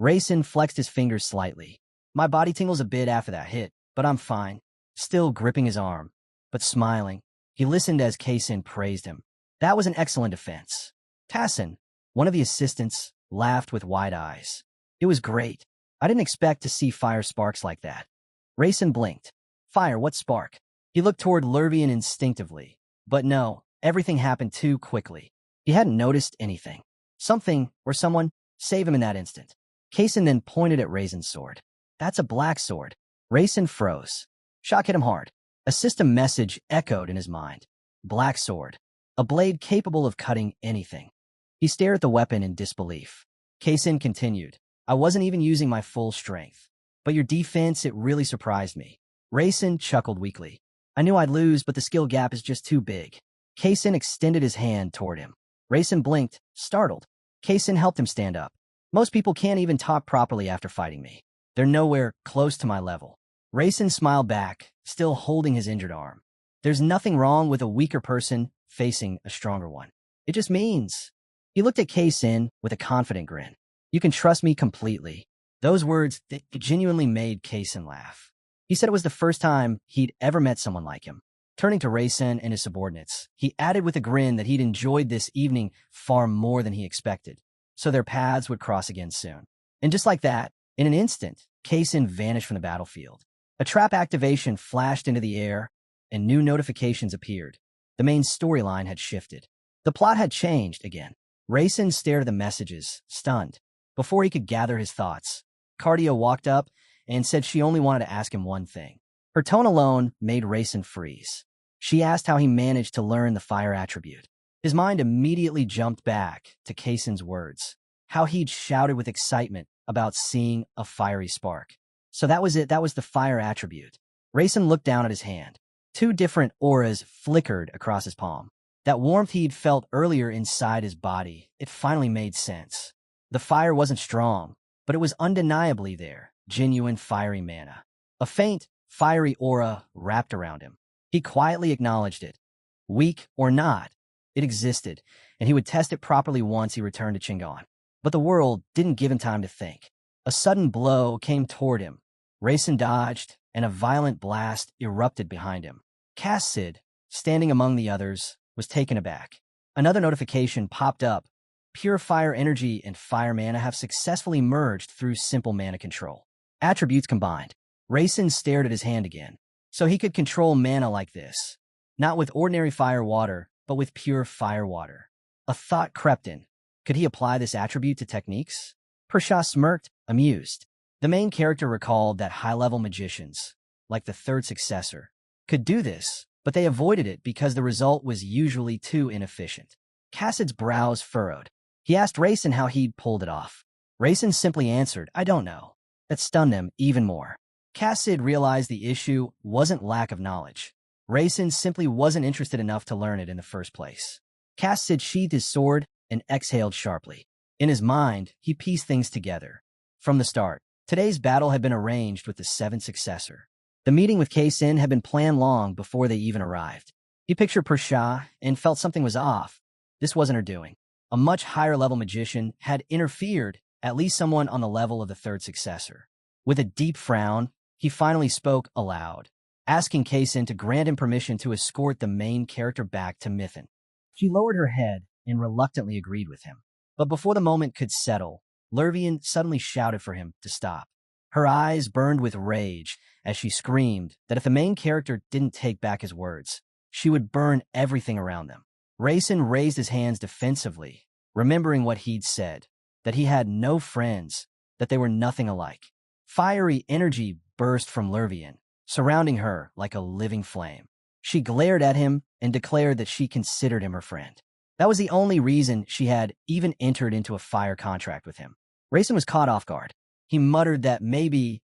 Rayson flexed his fingers slightly. "My body tingles a bit after that hit, but I'm fine." Still gripping his arm, but smiling, he listened as Kaysen praised him. "That was an excellent defense." Tassin, one of the assistants, laughed with wide eyes. "It was great. I didn't expect to see fire sparks like that." Rayson blinked. "Fire, what spark?" He looked toward Lurvian instinctively. But no, everything happened too quickly. He hadn't noticed anything. Something, or someone, saved him in that instant. Kaysen then pointed at Raisin's sword. "That's a black sword." Raisin froze. Shock hit him hard. A system message echoed in his mind. Black sword. A blade capable of cutting anything. He stared at the weapon in disbelief. Kaysen continued. "I wasn't even using my full strength. But your defense, it really surprised me." Raisin chuckled weakly. "I knew I'd lose, but the skill gap is just too big." Kaysen extended his hand toward him. Raisin blinked, startled. Kaysen helped him stand up. "Most people can't even talk properly after fighting me. They're nowhere close to my level." Raisin smiled back, still holding his injured arm. "There's nothing wrong with a weaker person facing a stronger one. It just means—" He looked at Kaysen with a confident grin. "You can trust me completely." Those words genuinely made Kaysen laugh. He said it was the first time he'd ever met someone like him. Turning to Raisin and his subordinates, he added with a grin that he'd enjoyed this evening far more than he expected, so their paths would cross again soon. And just like that, in an instant, Kaysen vanished from the battlefield. A trap activation flashed into the air, and new notifications appeared. The main storyline had shifted. The plot had changed again. Raisin stared at the messages, stunned. Before he could gather his thoughts, Cardia walked up and said she only wanted to ask him one thing. Her tone alone made Raisin freeze. She asked how he managed to learn the fire attribute. His mind immediately jumped back to Kaysen's words, how he'd shouted with excitement about seeing a fiery spark. So that was it, that was the fire attribute. Raisin looked down at his hand. Two different auras flickered across his palm. That warmth he'd felt earlier inside his body, it finally made sense. The fire wasn't strong, but it was undeniably there, genuine fiery mana. A faint, fiery aura wrapped around him. He quietly acknowledged it. Weak or not, it existed, and he would test it properly once he returned to Chingon. But the world didn't give him time to think. A sudden blow came toward him. Raisin dodged, and a violent blast erupted behind him. Cassid, standing among the others, was taken aback. Another notification popped up. Pure fire energy and fire mana have successfully merged through simple mana control. Attributes combined. Raisin stared at his hand again. So he could control mana like this. Not with ordinary fire water, but with pure fire water. A thought crept in. Could he apply this attribute to techniques? Persia smirked, amused. The main character recalled that high-level magicians, like the third successor, could do this, but they avoided it because the result was usually too inefficient. Cassid's brows furrowed. He asked Raisin how he'd pulled it off. Raisin simply answered, "I don't know." That stunned him even more. Cassid realized the issue wasn't lack of knowledge. Raisin simply wasn't interested enough to learn it in the first place. Cassid sheathed his sword and exhaled sharply. In his mind, he pieced things together. From the start, today's battle had been arranged with the seventh successor. The meeting with Kaysen had been planned long before they even arrived. He pictured Persia and felt something was off. This wasn't her doing. A much higher-level magician had interfered, at least someone on the level of the third successor. With a deep frown, he finally spoke aloud, asking Kaysen to grant him permission to escort the main character back to Mython. She lowered her head and reluctantly agreed with him. But before the moment could settle, Lurvian suddenly shouted for him to stop. Her eyes burned with rage as she screamed that if the main character didn't take back his words, she would burn everything around them. Raisin raised his hands defensively, remembering what he'd said, that he had no friends, that they were nothing alike. Fiery energy burst from Lurvian, surrounding her like a living flame. She glared at him and declared that she considered him her friend. That was the only reason she had even entered into a fire contract with him. Raisin was caught off guard. He muttered that maybe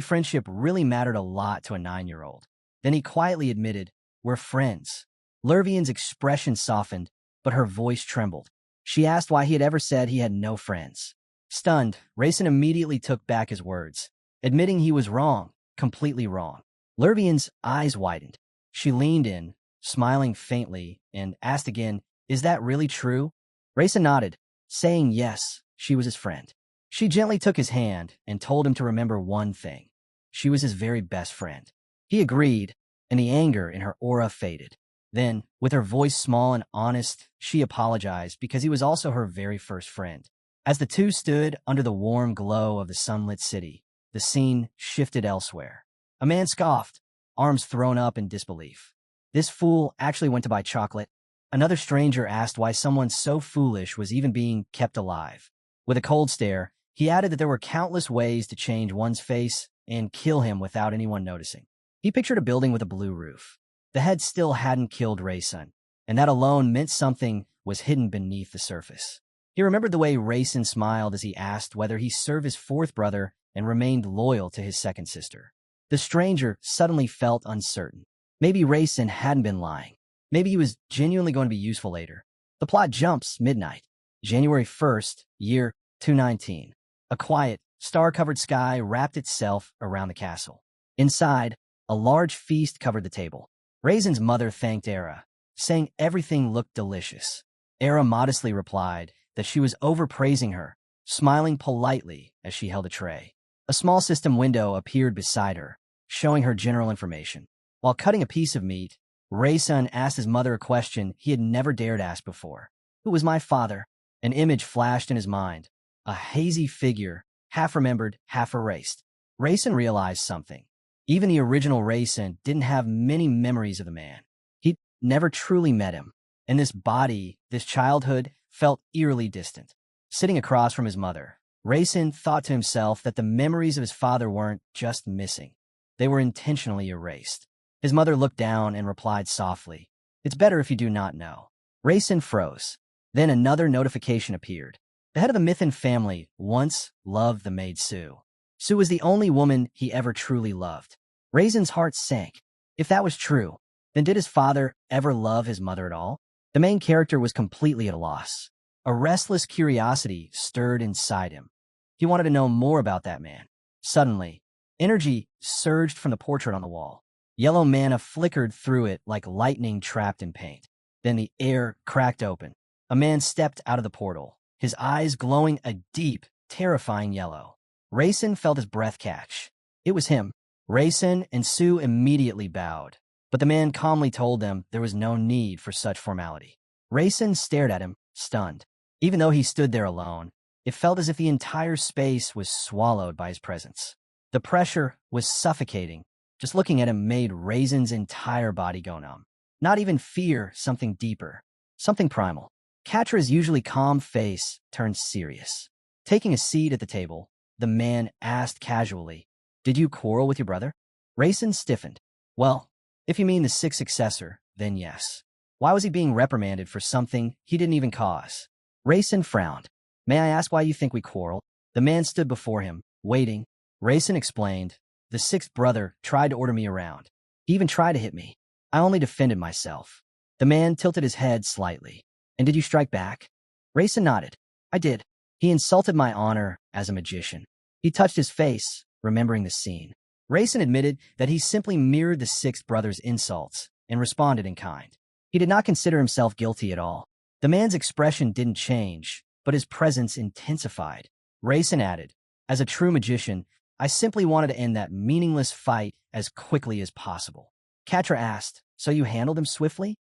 friendship really mattered a lot to a 9-year-old. Then he quietly admitted, "We're friends." Lurvian's expression softened, but her voice trembled. She asked why he had ever said he had no friends. Stunned, Raisin immediately took back his words, admitting he was wrong, completely wrong. Lurvian's eyes widened. She leaned in, smiling faintly, and asked again, "Is that really true?" Raisin nodded, saying yes, she was his friend. She gently took his hand and told him to remember one thing. She was his very best friend. He agreed, and the anger in her aura faded. Then, with her voice small and honest, she apologized because he was also her very first friend. As the two stood under the warm glow of the sunlit city, the scene shifted elsewhere. A man scoffed, arms thrown up in disbelief. This fool actually went to buy chocolate. Another stranger asked why someone so foolish was even being kept alive. With a cold stare, he added that there were countless ways to change one's face and kill him without anyone noticing. He pictured a building with a blue roof. The head still hadn't killed Raisin, and that alone meant something was hidden beneath the surface. He remembered the way Raisin smiled as he asked whether he served his fourth brother and remained loyal to his second sister. The stranger suddenly felt uncertain. Maybe Raisin hadn't been lying. Maybe he was genuinely going to be useful later. The plot jumps midnight, January 1st, year 219. A quiet, star-covered sky wrapped itself around the castle. Inside, a large feast covered the table. Raisin's mother thanked Era, saying everything looked delicious. Era modestly replied that she was overpraising her, smiling politely as she held a tray. A small system window appeared beside her, showing her general information. While cutting a piece of meat, Raisin asked his mother a question he had never dared ask before. "Who was my father?" An image flashed in his mind, a hazy figure, half remembered, half erased. Raisin realized something. Even the original Raisin didn't have many memories of the man. He'd never truly met him, and this body, this childhood, felt eerily distant. Sitting across from his mother, Raisin thought to himself that the memories of his father weren't just missing. They were intentionally erased. His mother looked down and replied softly, "It's better if you do not know." Raisin froze. Then another notification appeared. The head of the Mythin family once loved the maid Sue. Sue was the only woman he ever truly loved. Raisin's heart sank. If that was true, then did his father ever love his mother at all? The main character was completely at a loss. A restless curiosity stirred inside him. He wanted to know more about that man. Suddenly, energy surged from the portrait on the wall. Yellow mana flickered through it like lightning trapped in paint. Then the air cracked open. A man stepped out of the portal, his eyes glowing a deep, terrifying yellow. Raisin felt his breath catch. It was him. Raisin and Sue immediately bowed, but the man calmly told them there was no need for such formality. Raisin stared at him, stunned. Even though he stood there alone, it felt as if the entire space was swallowed by his presence. The pressure was suffocating. Just looking at him made Raisin's entire body go numb. Not even fear, something deeper, something primal. Katra's usually calm face turned serious. Taking a seat at the table, the man asked casually, "Did you quarrel with your brother?" Raisin stiffened. "Well, if you mean the sixth successor, then yes. Why was he being reprimanded for something he didn't even cause?" Raisin frowned. "May I ask why you think we quarreled?" The man stood before him, waiting. Raisin explained, "The sixth brother tried to order me around. He even tried to hit me. I only defended myself." The man tilted his head slightly. "And did you strike back?" Raisin nodded. "I did. He insulted my honor as a magician." He touched his face, remembering the scene. Raisin admitted that he simply mirrored the sixth brother's insults and responded in kind. He did not consider himself guilty at all. The man's expression didn't change, but his presence intensified. Raisin added, "As a true magician, I simply wanted to end that meaningless fight as quickly as possible." Katra asked, "So you handled him swiftly?"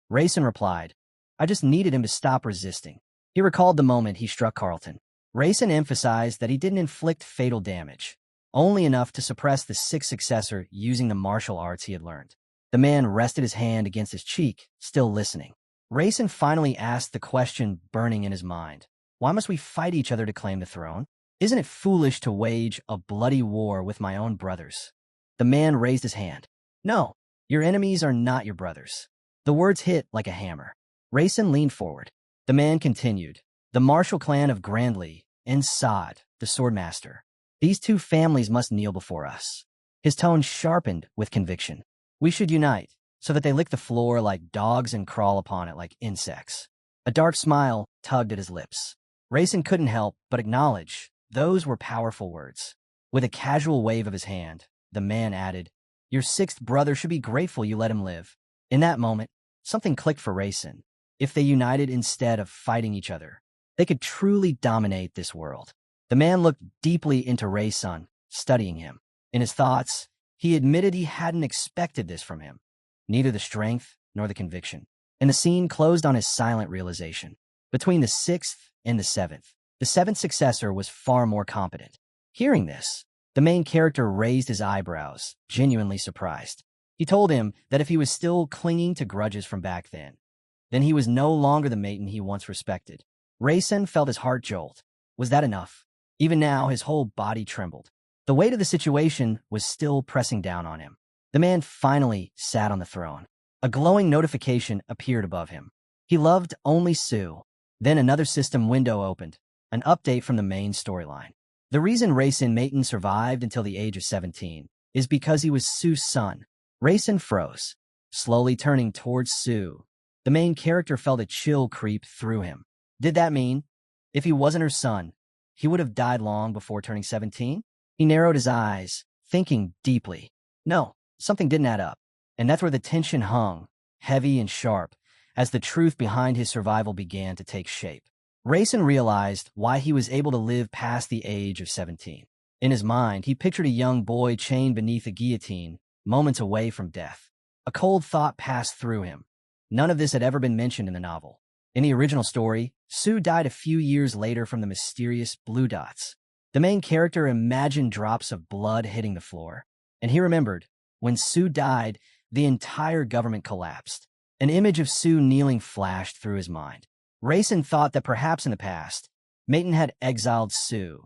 Raisin replied, "I just needed him to stop resisting." He recalled the moment he struck Carlton. Raisin emphasized that he didn't inflict fatal damage, only enough to suppress the sixth successor using the martial arts he had learned. The man rested his hand against his cheek, still listening. Raisin finally asked the question burning in his mind. "Why must we fight each other to claim the throne? Isn't it foolish to wage a bloody war with my own brothers?" The man raised his hand. "No, your enemies are not your brothers." The words hit like a hammer. Raisin leaned forward. The man continued, "The martial clan of Grandly and Sod, the swordmaster. These two families must kneel before us." His tone sharpened with conviction. "We should unite, so that they lick the floor like dogs and crawl upon it like insects." A dark smile tugged at his lips. Raisin couldn't help but acknowledge those were powerful words. With a casual wave of his hand, the man added, "Your sixth brother should be grateful you let him live." In that moment, something clicked for Rayson. If they united instead of fighting each other, they could truly dominate this world. The man looked deeply into Rayson, studying him. In his thoughts, he admitted he hadn't expected this from him, neither the strength nor the conviction. And the scene closed on his silent realization. Between the sixth and the seventh successor was far more competent. Hearing this, the main character raised his eyebrows, genuinely surprised. He told him that if he was still clinging to grudges from back then he was no longer the maiden he once respected. Rayson felt his heart jolt. Was that enough? Even now, his whole body trembled. The weight of the situation was still pressing down on him. The man finally sat on the throne. A glowing notification appeared above him. He loved only Sue. Then another system window opened, an update from the main storyline. The reason Rayson Mayton survived until the age of 17 is because he was Sue's son. Rayson froze, slowly turning towards Sue. The main character felt a chill creep through him. Did that mean, if he wasn't her son, he would have died long before turning 17? He narrowed his eyes, thinking deeply. No, something didn't add up. And that's where the tension hung, heavy and sharp, as the truth behind his survival began to take shape. Rayson realized why he was able to live past the age of 17. In his mind, he pictured a young boy chained beneath a guillotine, moments away from death. A cold thought passed through him. None of this had ever been mentioned in the novel. In the original story, Sue died a few years later from the mysterious blue dots. The main character imagined drops of blood hitting the floor, and he remembered, when Sue died, the entire government collapsed. An image of Sue kneeling flashed through his mind. Rayson thought that perhaps in the past, Mayton had exiled Sue,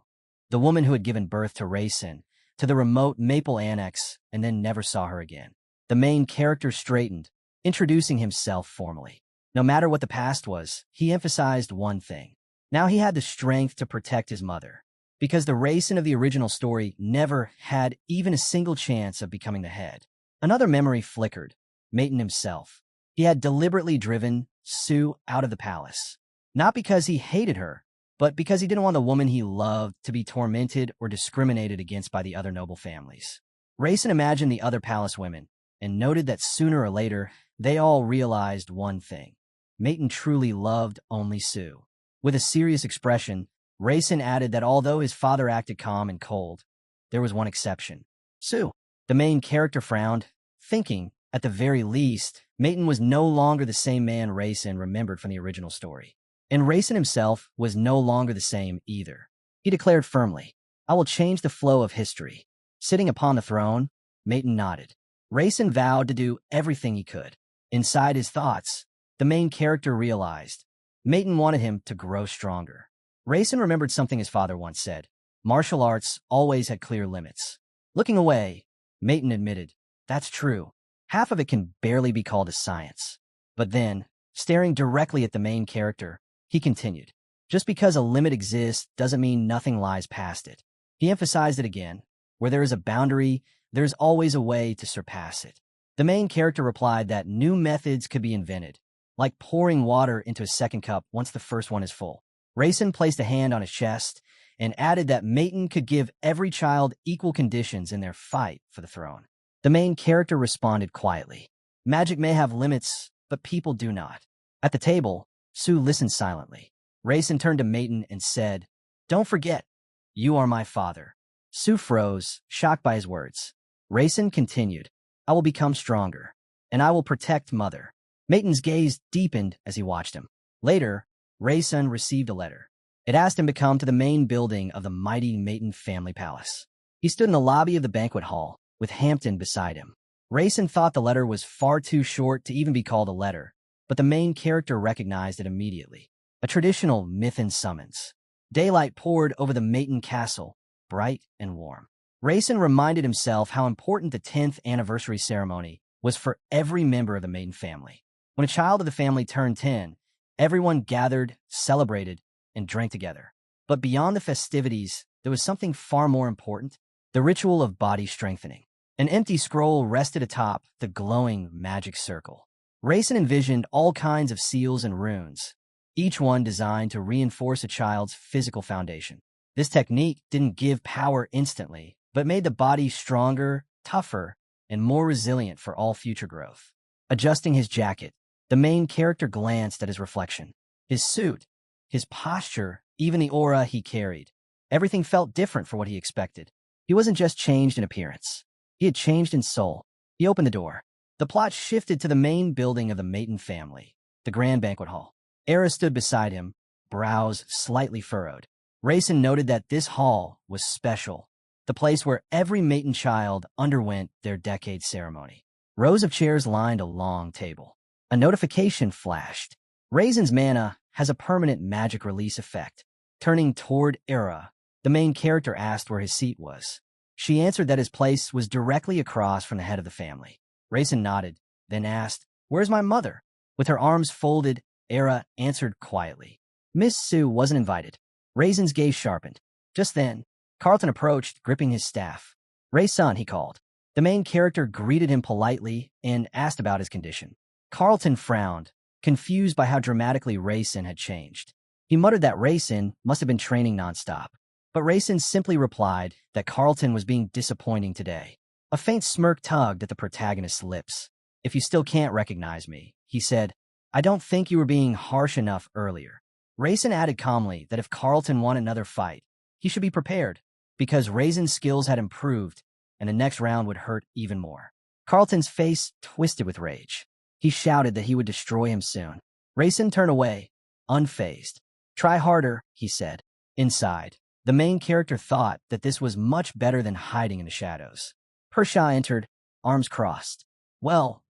the woman who had given birth to Rayson, to the remote Maple Annex and then never saw her again. The main character straightened, introducing himself formally. No matter what the past was, he emphasized one thing. Now he had the strength to protect his mother, because the Rayson of the original story never had even a single chance of becoming the head. Another memory flickered. Mayton himself. He had deliberately driven Sue out of the palace, not because he hated her, but because he didn't want the woman he loved to be tormented or discriminated against by the other noble families. Rayson imagined the other palace women and noted that sooner or later, they all realized one thing. Mayton truly loved only Sue. With a serious expression, Rayson added that although his father acted calm and cold, there was one exception. Sue. The main character frowned, thinking, at the very least, Mayton was no longer the same man Rayson remembered from the original story. And Rayson himself was no longer the same either. He declared firmly, I will change the flow of history. Sitting upon the throne, Mayton nodded. Rayson vowed to do everything he could. Inside his thoughts, the main character realized Mayton wanted him to grow stronger. Rayson remembered something his father once said. Martial arts always had clear limits. Looking away, Mayton admitted, that's true. Half of it can barely be called a science. But then, staring directly at the main character, he continued, just because a limit exists doesn't mean nothing lies past it. He emphasized it again. Where there is a boundary, there is always a way to surpass it. The main character replied that new methods could be invented, like pouring water into a second cup once the first one is full. Rayson placed a hand on his chest and added that Mayton could give every child equal conditions in their fight for the throne. The main character responded quietly. Magic may have limits, but people do not. At the table, Sue listened silently. Rayson turned to Mayton and said, Don't forget, you are my father. Sue froze, shocked by his words. Rayson continued, I will become stronger, and I will protect Mother. Mayton's gaze deepened as he watched him. Later, Rayson received a letter. It asked him to come to the main building of the mighty Mayton family palace. He stood in the lobby of the banquet hall, with Hampton beside him. Rayson thought the letter was far too short to even be called a letter, but the main character recognized it immediately. A traditional Mythian summons. Daylight poured over the Mayton castle, bright and warm. Rayson reminded himself how important the 10th anniversary ceremony was for every member of the Mayton family. When a child of the family turned 10, everyone gathered, celebrated, and drank together. But beyond the festivities, there was something far more important, the ritual of body strengthening. An empty scroll rested atop the glowing magic circle. Rayson envisioned all kinds of seals and runes, each one designed to reinforce a child's physical foundation. This technique didn't give power instantly, but made the body stronger, tougher, and more resilient for all future growth. Adjusting his jacket, the main character glanced at his reflection. His suit, his posture, even the aura he carried. Everything felt different for what he expected. He wasn't just changed in appearance. He had changed in soul. He opened the door. The plot shifted to the main building of the Maiden family, the grand banquet hall. Era stood beside him, brows slightly furrowed. Rayson noted that this hall was special, the place where every Maiden child underwent their decade ceremony. Rows of chairs lined a long table. A notification flashed. Raisin's mana has a permanent magic release effect. Turning toward Era, the main character asked where his seat was. She answered that his place was directly across from the head of the family. Raisin nodded, then asked, "Where's my mother?" With her arms folded, Era answered quietly. Miss Sue wasn't invited. Raisin's gaze sharpened. Just then, Carlton approached, gripping his staff. "Ray-san," he called. The main character greeted him politely and asked about his condition. Carlton frowned, confused by how dramatically Raisin had changed. He muttered that Raisin must have been training nonstop. But Raisin simply replied that Carlton was being disappointing today. A faint smirk tugged at the protagonist's lips. "If you still can't recognize me," he said, "I don't think you were being harsh enough earlier." Raisin added calmly that if Carlton won another fight, he should be prepared, because Raisin's skills had improved, and the next round would hurt even more. Carlton's face twisted with rage. He shouted that he would destroy him soon. Raisin turned away, unfazed. "Try harder," he said. Inside, the main character thought that this was much better than hiding in the shadows. Persia entered, arms crossed. Well,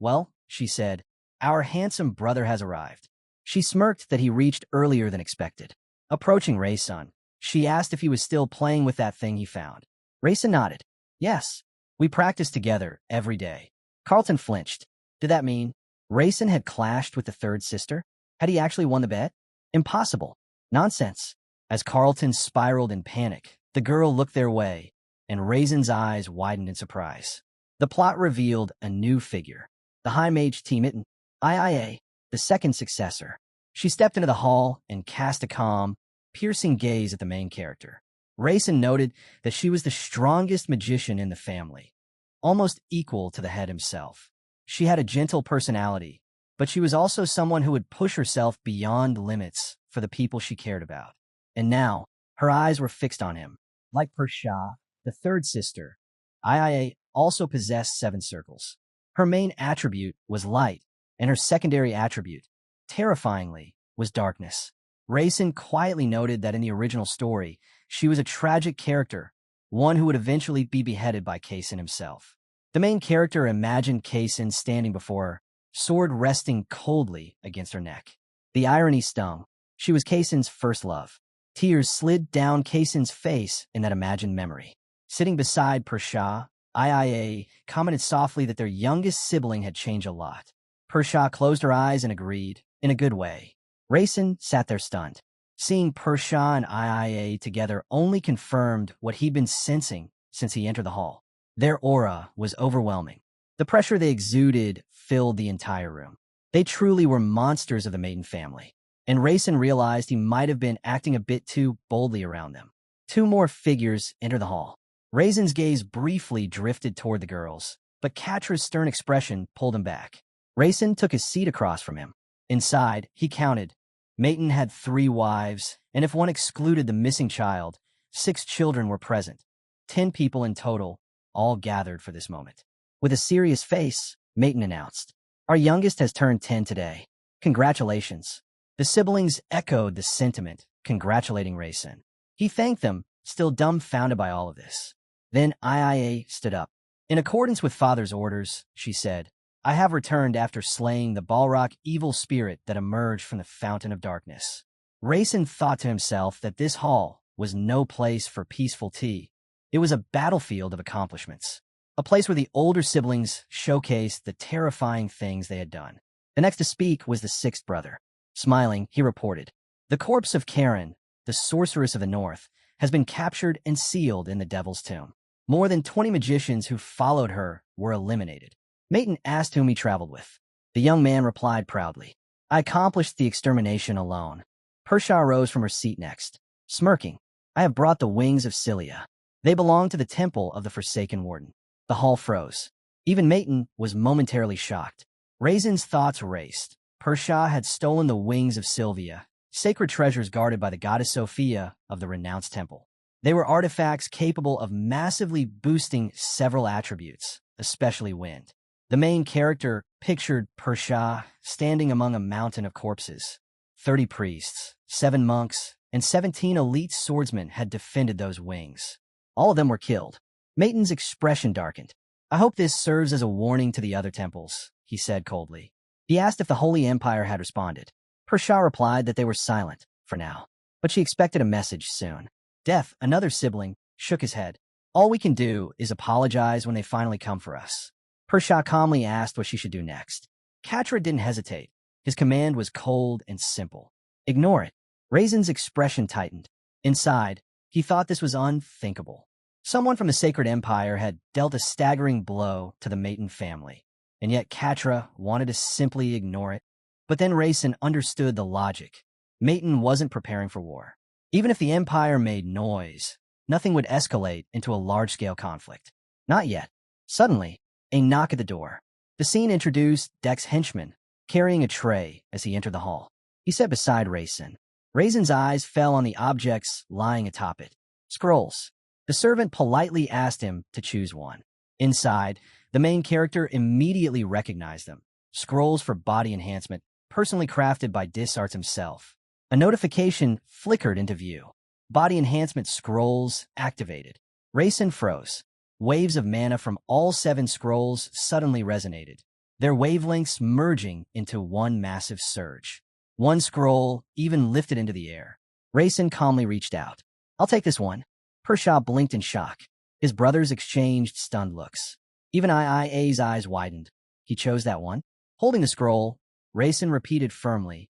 she said, "our handsome brother has arrived." She smirked that he reached earlier than expected. Approaching Raisin, she asked if he was still playing with that thing he found. Raisin nodded. "Yes, we practice together every day." Carlton flinched. Did that mean Raisin had clashed with the third sister? Had he actually won the bet? Impossible. Nonsense. As Carlton spiraled in panic, the girl looked their way, and Raisin's eyes widened in surprise. The plot revealed a new figure, the High Mage Mitten, IIA, the second successor. She stepped into the hall and cast a calm, piercing gaze at the main character. Raisin noted that she was the strongest magician in the family, almost equal to the head himself. She had a gentle personality, but she was also someone who would push herself beyond limits for the people she cared about. And now, her eyes were fixed on him. Like Persia, the third sister, IIA also possessed 7 circles. Her main attribute was light, and her secondary attribute, terrifyingly, was darkness. Raisin quietly noted that in the original story, she was a tragic character, one who would eventually be beheaded by Kaisin himself. The main character imagined Kaisin standing before her, sword resting coldly against her neck. The irony stung. She was Kaisin's first love. Tears slid down Kaisin's face in that imagined memory. Sitting beside Persia, IIA commented softly that their youngest sibling had changed a lot. Persia closed her eyes and agreed, in a good way. Raisin sat there stunned. Seeing Persia and IIA together only confirmed what he'd been sensing since he entered the hall. Their aura was overwhelming. The pressure they exuded filled the entire room. They truly were monsters of the Maiden family. And Raisin realized he might have been acting a bit too boldly around them. 2 more figures entered the hall. Raisin's gaze briefly drifted toward the girls, but Katra's stern expression pulled him back. Raisin took his seat across from him. Inside, he counted. Maiden had 3 wives, and if one excluded the missing child, 6 children were present. 10 people in total, all gathered for this moment. With a serious face, Maiden announced, "Our youngest has turned 10 today. Congratulations." The siblings echoed the sentiment, congratulating Raisin. He thanked them, still dumbfounded by all of this. Then IIA stood up. "In accordance with Father's orders," she said, "I have returned after slaying the Balrog evil spirit that emerged from the Fountain of Darkness." Raisin thought to himself that this hall was no place for peaceful tea. It was a battlefield of accomplishments, a place where the older siblings showcased the terrifying things they had done. The next to speak was the 6th brother. Smiling, he reported, "The corpse of Karen, the sorceress of the north, has been captured and sealed in the Devil's Tomb. More than 20 magicians who followed her were eliminated." Maiden asked whom he traveled with. The young man replied proudly, "I accomplished the extermination alone." Persia rose from her seat next, smirking. "I have brought the wings of Cilia. They belong to the temple of the Forsaken Warden." The hall froze. Even Maiden was momentarily shocked. Raisin's thoughts raced. Persia had stolen the wings of Sylvia, sacred treasures guarded by the goddess Sophia of the renounced temple. They were artifacts capable of massively boosting several attributes, especially wind. The main character pictured Persia standing among a mountain of corpses. 30 priests, 7 monks, and 17 elite swordsmen had defended those wings. All of them were killed. Maiton's expression darkened. "I hope this serves as a warning to the other temples," he said coldly. He asked if the Holy Empire had responded. Persia replied that they were silent, for now, but she expected a message soon. Death, another sibling, shook his head. "All we can do is apologize when they finally come for us." Persia calmly asked what she should do next. Katra didn't hesitate. His command was cold and simple. "Ignore it." Raisin's expression tightened. Inside, he thought this was unthinkable. Someone from the Sacred Empire had dealt a staggering blow to the Maiton family, and yet Katra wanted to simply ignore it. But then Raisin understood the logic. Maiton wasn't preparing for war. Even if the Empire made noise, nothing would escalate into a large-scale conflict. Not yet. Suddenly, a knock at the door. The scene introduced Deck's henchman, carrying a tray as he entered the hall. He sat beside Raisin. Raisin's eyes fell on the objects lying atop it. Scrolls. The servant politely asked him to choose one. Inside, the main character immediately recognized them. Scrolls for body enhancement, personally crafted by Dysarts himself. A notification flickered into view. Body enhancement scrolls activated. Raisin froze. Waves of mana from all 7 scrolls suddenly resonated, their wavelengths merging into one massive surge. One scroll even lifted into the air. Raisin calmly reached out. "I'll take this one." Persia blinked in shock. His brothers exchanged stunned looks. Even IIA's eyes widened. He chose that one. Holding the scroll, Raisin repeated firmly,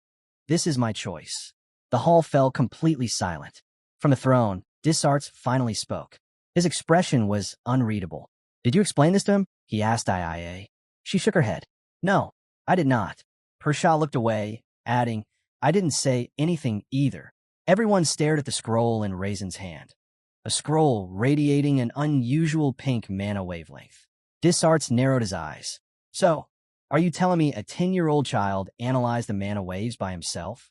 "This is my choice." The hall fell completely silent. From the throne, Dysarts finally spoke. His expression was unreadable. "Did you explain this to him?" he asked IIA. She shook her head. "No, I did not." Persia looked away, adding, "I didn't say anything either." Everyone stared at the scroll in Raisin's hand. A scroll radiating an unusual pink mana wavelength. Dysarts narrowed his eyes. "So, are you telling me a 10-year-old child analyzed the mana waves by himself?"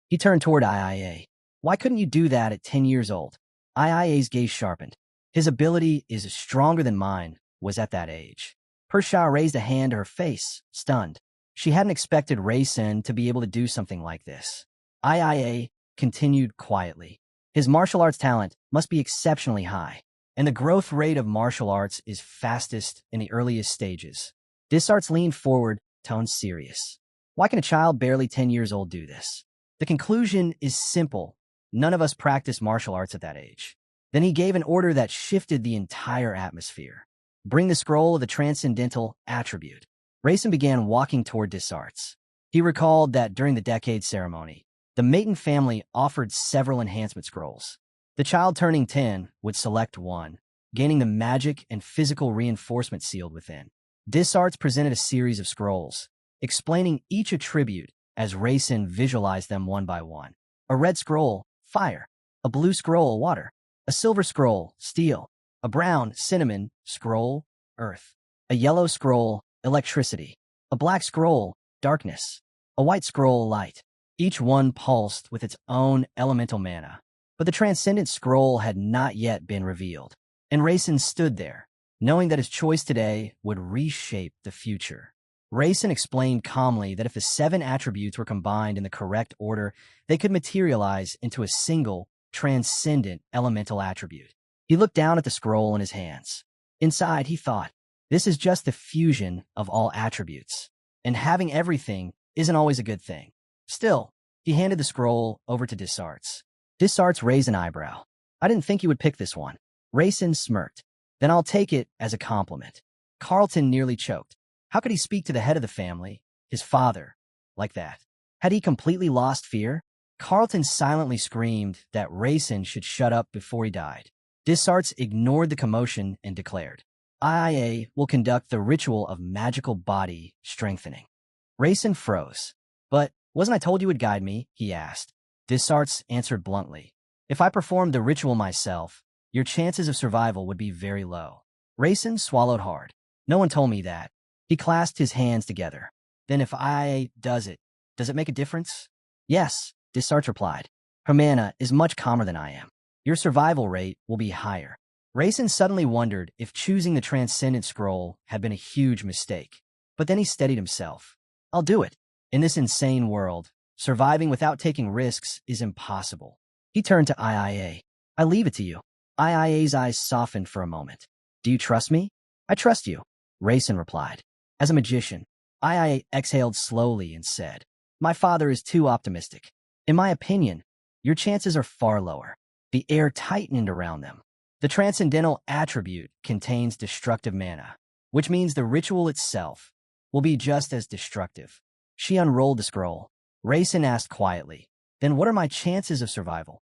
He turned toward IIA. "Why couldn't you do that at 10 years old?" IIA's gaze sharpened. "His ability is stronger than mine was at that age." Persia raised a hand to her face, stunned. She hadn't expected Raisin to be able to do something like this. IIA continued quietly. "His martial arts talent must be exceptionally high, and the growth rate of martial arts is fastest in the earliest stages." Dysarts leaned forward, tone serious. "Why can a child barely 10 years old do this?" The conclusion is simple. None of us practice martial arts at that age. Then he gave an order that shifted the entire atmosphere. "Bring the scroll of the transcendental attribute." Raisin began walking toward Dysarts. He recalled that during the decade ceremony, the Maiton family offered several enhancement scrolls. The child turning 10 would select one, gaining the magic and physical reinforcement sealed within. Dysarts presented a series of scrolls, explaining each attribute as Raisin visualized them one by one. A red scroll, fire. A blue scroll, water. A silver scroll, steel. A brown, cinnamon, scroll, earth. A yellow scroll, electricity. A black scroll, darkness. A white scroll, light. Each one pulsed with its own elemental mana. But the transcendent scroll had not yet been revealed. And Raisin stood there, knowing that his choice today would reshape the future. Raisin explained calmly that if the 7 attributes were combined in the correct order, they could materialize into a single, transcendent elemental attribute. He looked down at the scroll in his hands. Inside, he thought, this is just the fusion of all attributes, and having everything isn't always a good thing. Still, he handed the scroll over to Dysarts. Dysarts raised an eyebrow. "I didn't think you would pick this one." Raisin smirked. "Then I'll take it as a compliment." Carlton nearly choked. How could he speak to the head of the family, his father, like that? Had he completely lost fear? Carlton silently screamed that Raisin should shut up before he died. Dysarts ignored the commotion and declared, "IIA will conduct the ritual of magical body strengthening." Raisin froze. "But wasn't I told you would guide me?" he asked. Dysarts answered bluntly, "If I performed the ritual myself, your chances of survival would be very low." Raisin swallowed hard. "No one told me that." He clasped his hands together. Then if I does it make a difference? Yes, Desarts replied. Her mana is much calmer than I am. Your survival rate will be higher. Raisin suddenly wondered if choosing the Transcendent Scroll had been a huge mistake. But then he steadied himself. I'll do it. In this insane world, surviving without taking risks is impossible. He turned to IIA. I leave it to you. IIA's eyes softened for a moment. Do you trust me? I trust you, Raisin replied. As a magician, IIA exhaled slowly and said, My father is too optimistic. In my opinion, your chances are far lower. The air tightened around them. The transcendental attribute contains destructive mana, which means the ritual itself will be just as destructive. She unrolled the scroll. Raisin asked quietly, Then what are my chances of survival?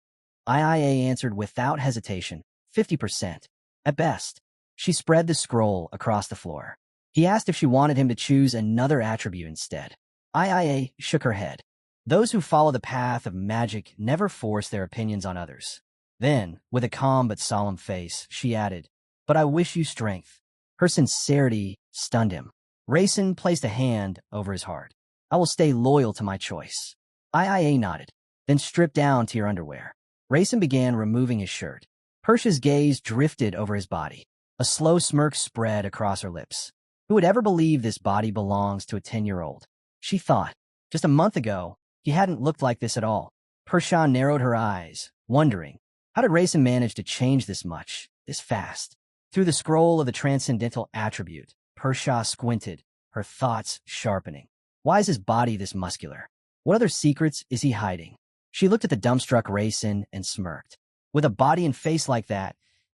IIA answered without hesitation, 50%. At best. She spread the scroll across the floor. He asked if she wanted him to choose another attribute instead. IIA shook her head. Those who follow the path of magic never force their opinions on others. Then, with a calm but solemn face, she added, But I wish you strength. Her sincerity stunned him. Raisin placed a hand over his heart. I will stay loyal to my choice. IIA nodded. Then strip down to your underwear. Raisin began removing his shirt. Persia's gaze drifted over his body. A slow smirk spread across her lips. Who would ever believe this body belongs to a 10-year-old? She thought. Just a month ago, he hadn't looked like this at all. Persia narrowed her eyes, wondering, how did Raisin manage to change this much, this fast? Through the scroll of the transcendental attribute, Persia squinted, her thoughts sharpening. Why is his body this muscular? What other secrets is he hiding? She looked at the dumbstruck Raisin and smirked. With a body and face like that,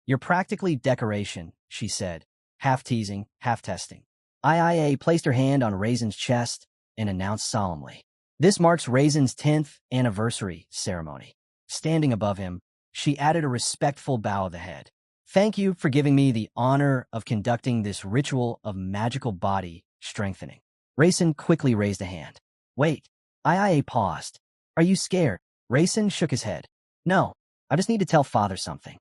you're practically decoration, she said, half teasing, half testing. IIA placed her hand on Raisin's chest and announced solemnly, This marks Raisin's 10th anniversary ceremony. Standing above him, she added a respectful bow of the head. Thank you for giving me the honor of conducting this ritual of magical body strengthening. Raisin quickly raised a hand. Wait. IIA paused. Are you scared? Raisin shook his head. No, I just need to tell father something.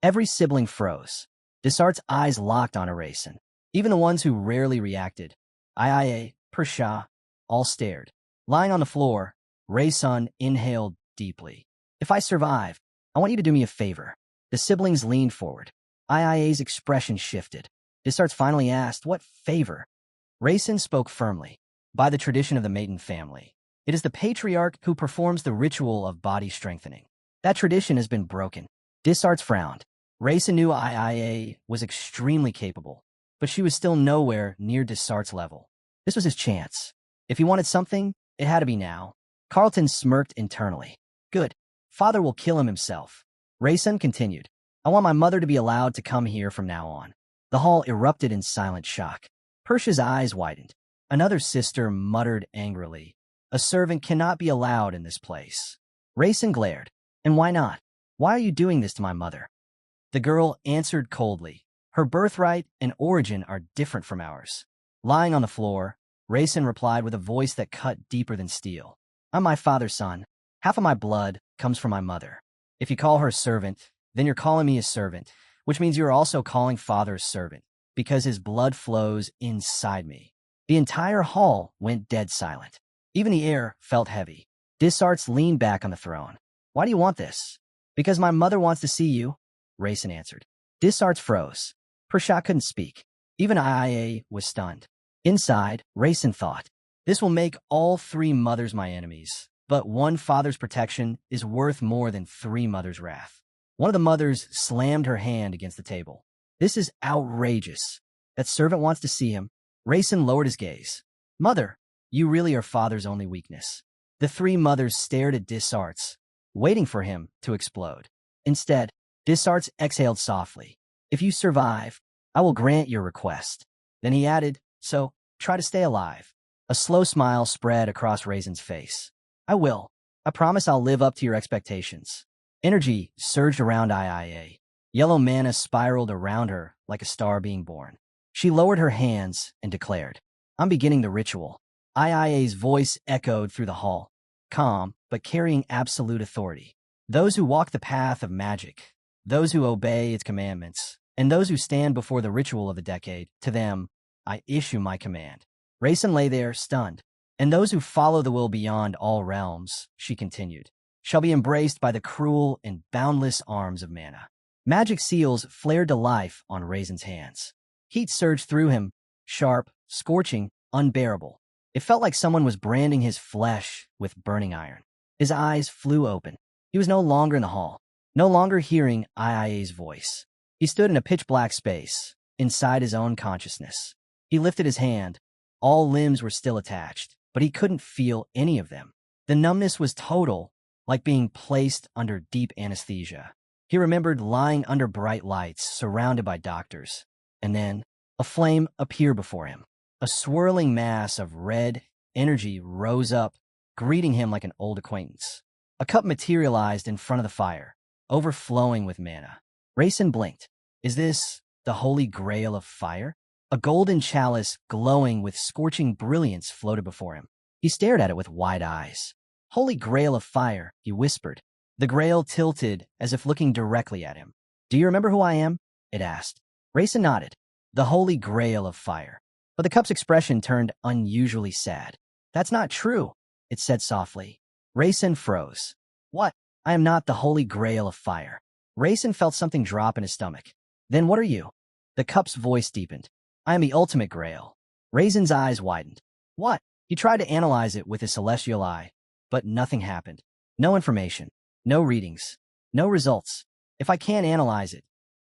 Every sibling froze. Desart's eyes locked on Raisin. Even the ones who rarely reacted. IIA, Persia, all stared. Lying on the floor, Raisin inhaled deeply. If I survive, I want you to do me a favor. The siblings leaned forward. IIA's expression shifted. Desarts finally asked, What favor? Raisin spoke firmly. By the tradition of the Maiden family, it is the patriarch who performs the ritual of body strengthening. That tradition has been broken. Desarts frowned. Raisin knew IIA was extremely capable, but she was still nowhere near Desart's level. This was his chance. If he wanted something, it had to be now. Carlton smirked internally. Good. Father will kill him himself. Raisin continued. I want my mother to be allowed to come here from now on. The hall erupted in silent shock. Persia's eyes widened. Another sister muttered angrily. A servant cannot be allowed in this place. Raisin glared. And why not? Why are you doing this to my mother? The girl answered coldly. Her birthright and origin are different from ours. Lying on the floor, Raisin replied with a voice that cut deeper than steel. I'm my father's son. Half of my blood comes from my mother. If you call her a servant, then you're calling me a servant, which means you're also calling father a servant, because his blood flows inside me. The entire hall went dead silent. Even the air felt heavy. Desarts leaned back on the throne. Why do you want this? Because my mother wants to see you, Raisin answered. Desarts froze. Persia couldn't speak. Even IIA was stunned. Inside, Raisin thought, this will make all 3 mothers my enemies, but one father's protection is worth more than 3 mothers' wrath. One of the mothers slammed her hand against the table. This is outrageous. That servant wants to see him. Raisin lowered his gaze. Mother, you really are father's only weakness. The 3 mothers stared at Desarts, waiting for him to explode. Instead, Desarts exhaled softly. If you survive, I will grant your request. Then he added, so, try to stay alive. A slow smile spread across Raisin's face. I will. I promise I'll live up to your expectations. Energy surged around IIA. Yellow mana spiraled around her like a star being born. She lowered her hands and declared, I'm beginning the ritual. IIA's voice echoed through the hall, calm but carrying absolute authority. Those who walk the path of magic, those who obey its commandments, and those who stand before the ritual of the decade, to them, I issue my command. Raisin lay there, stunned. And those who follow the will beyond all realms, she continued, shall be embraced by the cruel and boundless arms of mana. Magic seals flared to life on Raisin's hands. Heat surged through him, sharp, scorching, unbearable. It felt like someone was branding his flesh with burning iron. His eyes flew open. He was no longer in the hall, no longer hearing IIA's voice. He stood in a pitch-black space, inside his own consciousness. He lifted his hand. All limbs were still attached, but he couldn't feel any of them. The numbness was total, like being placed under deep anesthesia. He remembered lying under bright lights, surrounded by doctors. And then, a flame appeared before him. A swirling mass of red energy rose up, greeting him like an old acquaintance. A cup materialized in front of the fire, overflowing with mana. Raisin blinked. Is this the holy grail of fire? A golden chalice glowing with scorching brilliance floated before him. He stared at it with wide eyes. Holy grail of fire, he whispered. The grail tilted as if looking directly at him. Do you remember who I am? It asked. Raisin nodded. The holy grail of fire. But the cup's expression turned unusually sad. That's not true, it said softly. Raisin froze. What? I am not the holy grail of fire. Raisin felt something drop in his stomach. Then what are you? The cup's voice deepened. I am the ultimate grail. Raisin's eyes widened. What? He tried to analyze it with his celestial eye, but nothing happened. No information. No readings. No results. If I can't analyze it,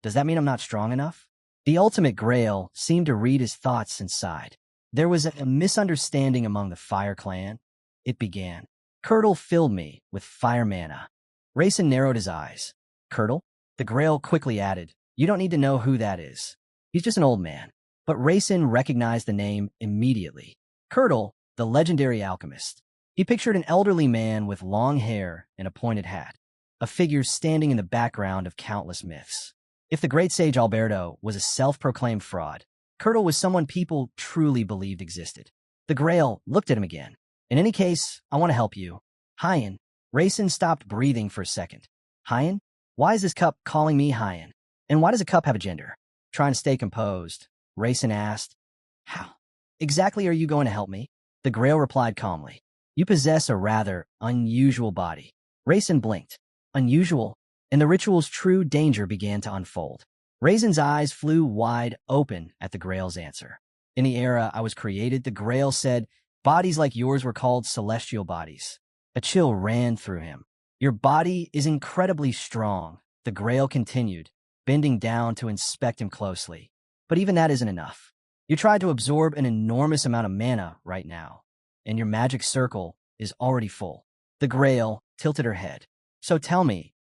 does that mean I'm not strong enough? The ultimate grail seemed to read his thoughts and sighed. There was a misunderstanding among the Fire Clan. It began. Curdle filled me with fire mana. Raisin narrowed his eyes. Curdle? The grail quickly added, you don't need to know who that is. He's just an old man. But Raisin recognized the name immediately. Curdle, the legendary alchemist. He pictured an elderly man with long hair and a pointed hat, a figure standing in the background of countless myths. If the great sage Alberto was a self-proclaimed fraud, Curdle was someone people truly believed existed. The Grail looked at him again. In any case, I want to help you. Hyan. Raisin stopped breathing for a second. Hyan? Why is this cup calling me Hyan? And why does a cup have a gender? Trying to stay composed, Raisin asked. How exactly are you going to help me? The Grail replied calmly. You possess a rather unusual body. Raisin blinked. Unusual? And the ritual's true danger began to unfold. Raisin's eyes flew wide open at the Grail's answer. In the era I was created, the Grail said, bodies like yours were called celestial bodies. A chill ran through him. Your body is incredibly strong, the Grail continued, bending down to inspect him closely. But even that isn't enough. You tried to absorb an enormous amount of mana right now, and your magic circle is already full. The Grail tilted her head. So tell me,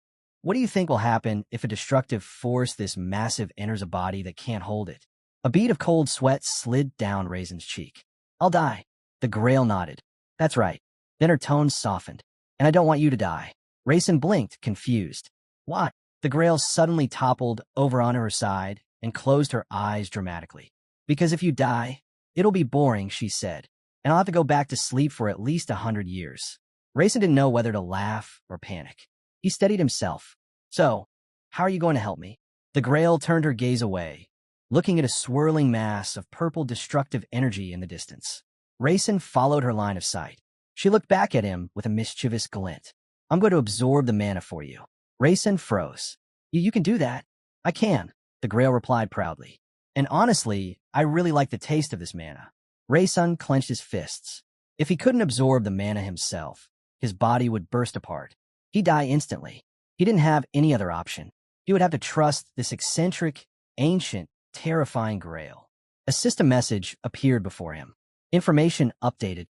what do you think will happen if a destructive force this massive enters a body that can't hold it? A bead of cold sweat slid down Raisin's cheek. I'll die. The Grail nodded. That's right. Then her tone softened. And I don't want you to die. Raisin blinked, confused. What? The Grail suddenly toppled over onto her side and closed her eyes dramatically. Because if you die, it'll be boring, she said, and I'll have to go back to sleep for at least 100 years. Raisin didn't know whether to laugh or panic. He steadied himself. So, how are you going to help me? The Grail turned her gaze away, looking at a swirling mass of purple destructive energy in the distance. Raisin followed her line of sight. She looked back at him with a mischievous glint. I'm going to absorb the mana for you. Raisin froze. You can do that. I can, the Grail replied proudly. And honestly, I really like the taste of this mana. Raisin clenched his fists. If he couldn't absorb the mana himself, his body would burst apart. He'd die instantly. He didn't have any other option. He would have to trust this eccentric, ancient, terrifying Grail. A system message appeared before him. Information updated.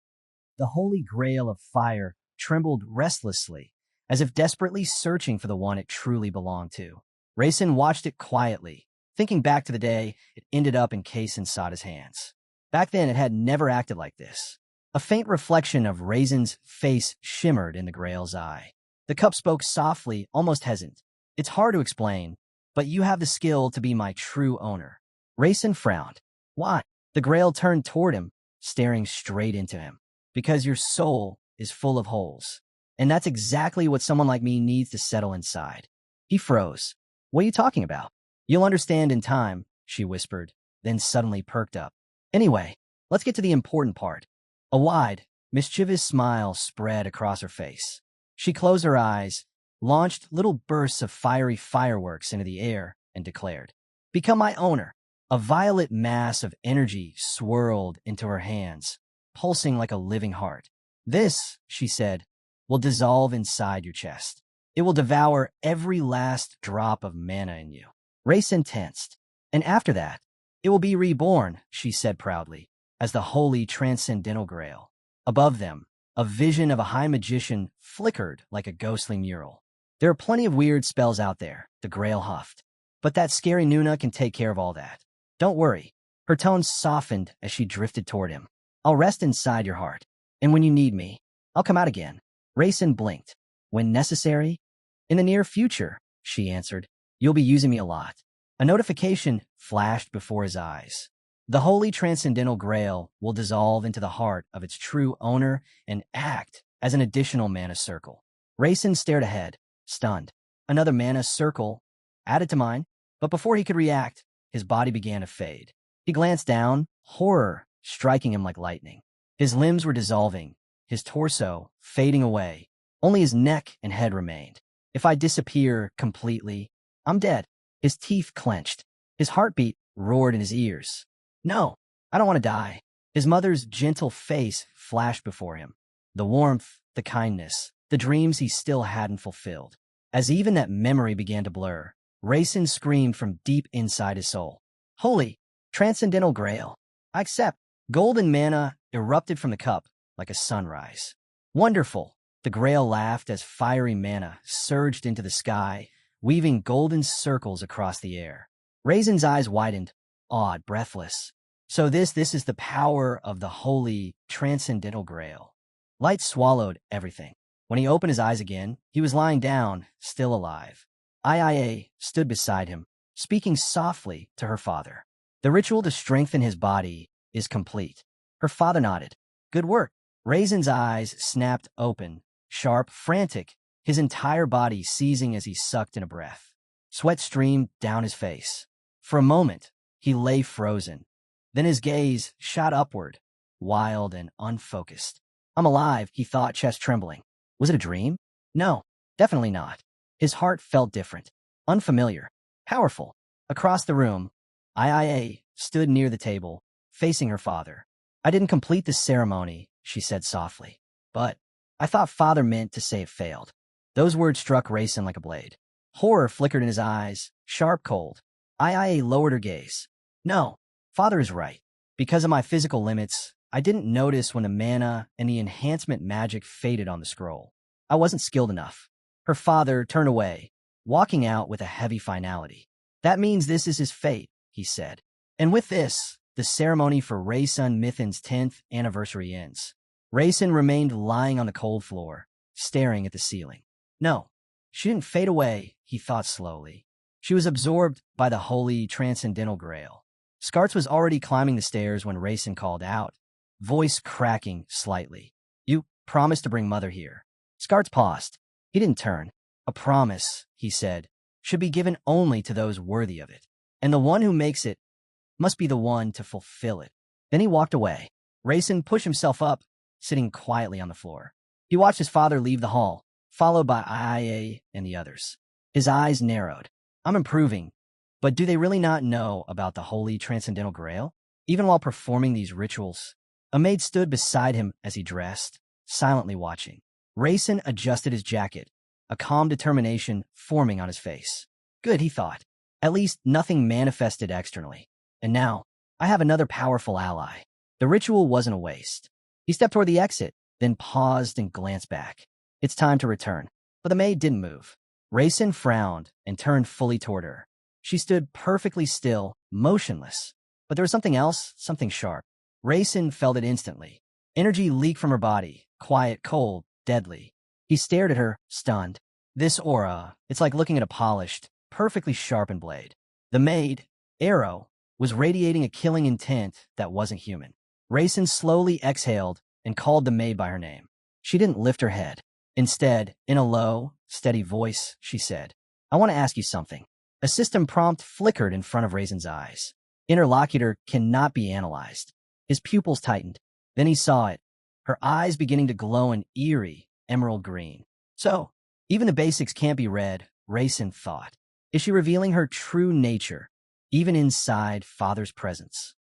The Holy Grail of Fire trembled restlessly, as if desperately searching for the one it truly belonged to. Raisin watched it quietly, thinking back to the day it ended up encased inside his hands. Back then, it had never acted like this. A faint reflection of Raisin's face shimmered in the Grail's eye. The cup spoke softly, almost hesitant. It's hard to explain, but you have the skill to be my true owner. Raisin frowned. Why? The Grail turned toward him, staring straight into him. Because your soul is full of holes. And that's exactly what someone like me needs to settle inside. He froze. What are you talking about? You'll understand in time, she whispered, then suddenly perked up. Anyway, Let's get to the important part. A wide, mischievous smile spread across her face. She closed her eyes, launched little bursts of fiery fireworks into the air, and declared, "Become my owner." A violet mass of energy swirled into her hands, pulsing like a living heart. "This," she said, "will dissolve inside your chest. It will devour every last drop of mana in you." Rayson tensed. "And after that, it will be reborn," she said proudly, as the holy transcendental grail. Above them, a vision of a high magician flickered like a ghostly mural. "There are plenty of weird spells out there," the grail huffed. "But that scary Nuna can take care of all that. Don't worry." Her tone softened as she drifted toward him. "I'll rest inside your heart, and when you need me, I'll come out again." Rayson blinked. "When necessary?" "In the near future," she answered. "You'll be using me a lot." A notification flashed before his eyes. The holy transcendental grail will dissolve into the heart of its true owner and act as an additional mana circle. Rayson stared ahead, stunned. Another mana circle added to mine, but before he could react, his body began to fade. He glanced down, horror striking him like lightning. His limbs were dissolving, his torso fading away. Only his neck and head remained. "If I disappear completely, I'm dead." His teeth clenched. His heartbeat roared in his ears. "No, I don't want to die." His mother's gentle face flashed before him. The warmth, the kindness, the dreams he still hadn't fulfilled. As even that memory began to blur, Rayson screamed from deep inside his soul. "Holy, transcendental grail, I accept." Golden mana erupted from the cup like a sunrise. "Wonderful." The grail laughed as fiery mana surged into the sky, weaving golden circles across the air. Rayson's eyes widened, awed, breathless. "So this is the power of the holy, transcendental grail." Light swallowed everything. When he opened his eyes again, he was lying down, still alive. Ia stood beside him, speaking softly to her father. "The ritual to strengthen his body is complete." Her father nodded. "Good work." Rayson's eyes snapped open, sharp, frantic, his entire body seizing as he sucked in a breath. Sweat streamed down his face. For a moment, he lay frozen. Then his gaze shot upward, wild and unfocused. "I'm alive," he thought, chest trembling. Was it a dream? No, definitely not. His heart felt different, unfamiliar, powerful. Across the room, Ia stood near the table, facing her father. "I didn't complete the ceremony," she said softly. "But I thought father meant to say it failed." Those words struck Rayson like a blade. Horror flickered in his eyes, sharp, cold. Ia lowered her gaze. "No, father is right. Because of my physical limits, I didn't notice when the mana and the enhancement magic faded on the scroll. I wasn't skilled enough." Her father turned away, walking out with a heavy finality. "That means this is his fate," he said. And with this, the ceremony for Rayson Mithin's 10th anniversary ends. Rayson remained lying on the cold floor, staring at the ceiling. No, she didn't fade away, he thought slowly. She was absorbed by the holy transcendental grail. Scarts was already climbing the stairs when Rayson called out, voice cracking slightly. "You promised to bring Mother here." Scarts paused. He didn't turn. "A promise," he said, "should be given only to those worthy of it. And the one who makes it must be the one to fulfill it." Then he walked away. Rayson pushed himself up, sitting quietly on the floor. He watched his father leave the hall, followed by Ia and the others. His eyes narrowed. "I'm improving, but do they really not know about the holy transcendental grail?" Even while performing these rituals, a maid stood beside him as he dressed, silently watching. Rayson adjusted his jacket, a calm determination forming on his face. Good, he thought. At least nothing manifested externally. And now, I have another powerful ally. The ritual wasn't a waste. He stepped toward the exit, then paused and glanced back. It's time to return. But the maid didn't move. Rayson frowned and turned fully toward her. She stood perfectly still, motionless. But there was something else, something sharp. Rayson felt it instantly. Energy leaked from her body, quiet, cold, deadly. He stared at her, stunned. This aura, it's like looking at a polished, perfectly sharpened blade. The maid, Arrow, was radiating a killing intent that wasn't human. Rayson slowly exhaled and called the maid by her name. She didn't lift her head. Instead, in a low, steady voice, she said, "I want to ask you something." A system prompt flickered in front of Rayson's eyes. Interlocutor cannot be analyzed. His pupils tightened. Then he saw it, her eyes beginning to glow an eerie emerald green. So, even the basics can't be read, Rayson thought. Is she revealing her true nature, even inside father's presence?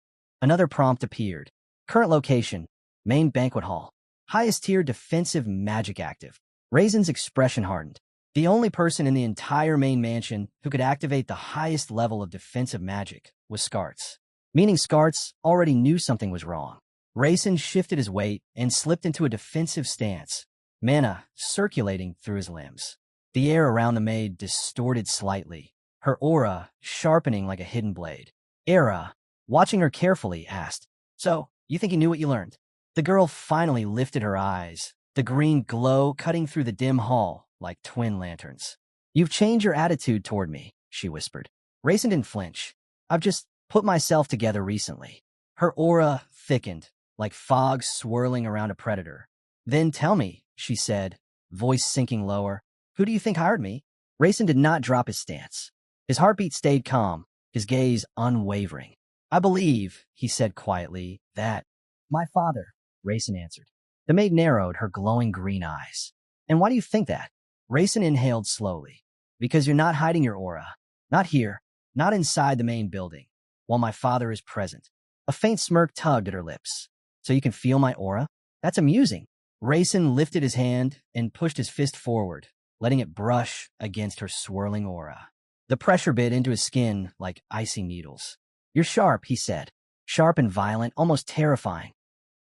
Another prompt appeared. Current location, main banquet hall. Highest tier defensive magic active. Rayson's expression hardened. The only person in the entire main mansion who could activate the highest level of defensive magic was Scarts. Meaning Scarts already knew something was wrong. Rayson shifted his weight and slipped into a defensive stance, mana circulating through his limbs. The air around the maid distorted slightly, her aura sharpening like a hidden blade. Era, watching her carefully, asked, "So, you think you knew what you learned?" The girl finally lifted her eyes, the green glow cutting through the dim hall like twin lanterns. "You've changed your attitude toward me," she whispered. Rayson didn't flinch. "I've just put myself together recently." Her aura thickened, like fog swirling around a predator. "Then tell me," she said, voice sinking lower, "who do you think hired me?" Rayson did not drop his stance. His heartbeat stayed calm, his gaze unwavering. "I believe," he said quietly, "that—" "My father," Rayson answered. The maid narrowed her glowing green eyes. "And why do you think that?" Rayson inhaled slowly. "Because you're not hiding your aura. Not here, not inside the main building, while my father is present." A faint smirk tugged at her lips. "So you can feel my aura? That's amusing." Rayson lifted his hand and pushed his fist forward, letting it brush against her swirling aura. The pressure bit into his skin like icy needles. "You're sharp," he said. "Sharp and violent, almost terrifying."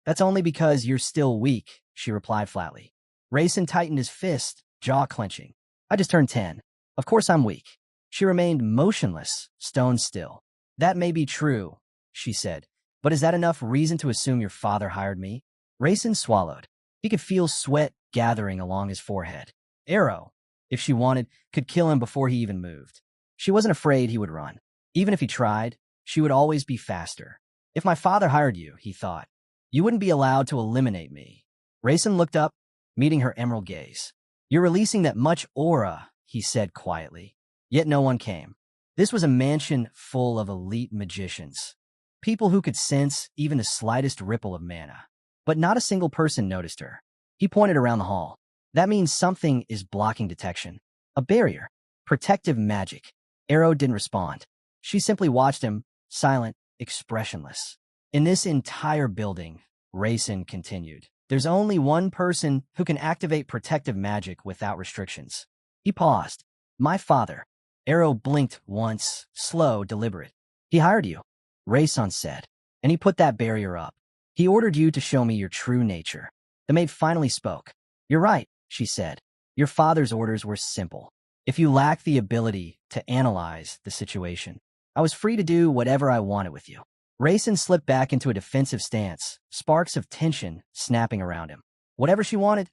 "That's only because you're still weak," she replied flatly. Rayson tightened his fist, jaw clenching. "I just turned 10. Of course I'm weak." She remained motionless, stone still. "That may be true," she said, "but is that enough reason to assume your father hired me?" Rayson swallowed. He could feel sweat gathering along his forehead. Arrow, if she wanted, could kill him before he even moved. She wasn't afraid he would run. Even if he tried, she would always be faster. "If my father hired you," he thought, "you wouldn't be allowed to eliminate me." Rayson looked up, meeting her emerald gaze. "You're releasing that much aura," he said quietly. Yet no one came. This was a mansion full of elite magicians. People who could sense even the slightest ripple of mana. But not a single person noticed her. He pointed around the hall. "That means something is blocking detection. A barrier. Protective magic." Arrow didn't respond. She simply watched him, silent, expressionless. "In this entire building," Rayson continued, "there's only one person who can activate protective magic without restrictions." He paused. "My father." Arrow blinked once, slow, deliberate. "He hired you," Rayson said, "and he put that barrier up. He ordered you to show me your true nature." The maid finally spoke. "You're right," she said. "Your father's orders were simple. If you lack the ability to analyze the situation, I was free to do whatever I wanted with you." Rayson slipped back into a defensive stance, sparks of tension snapping around him. "Whatever she wanted,"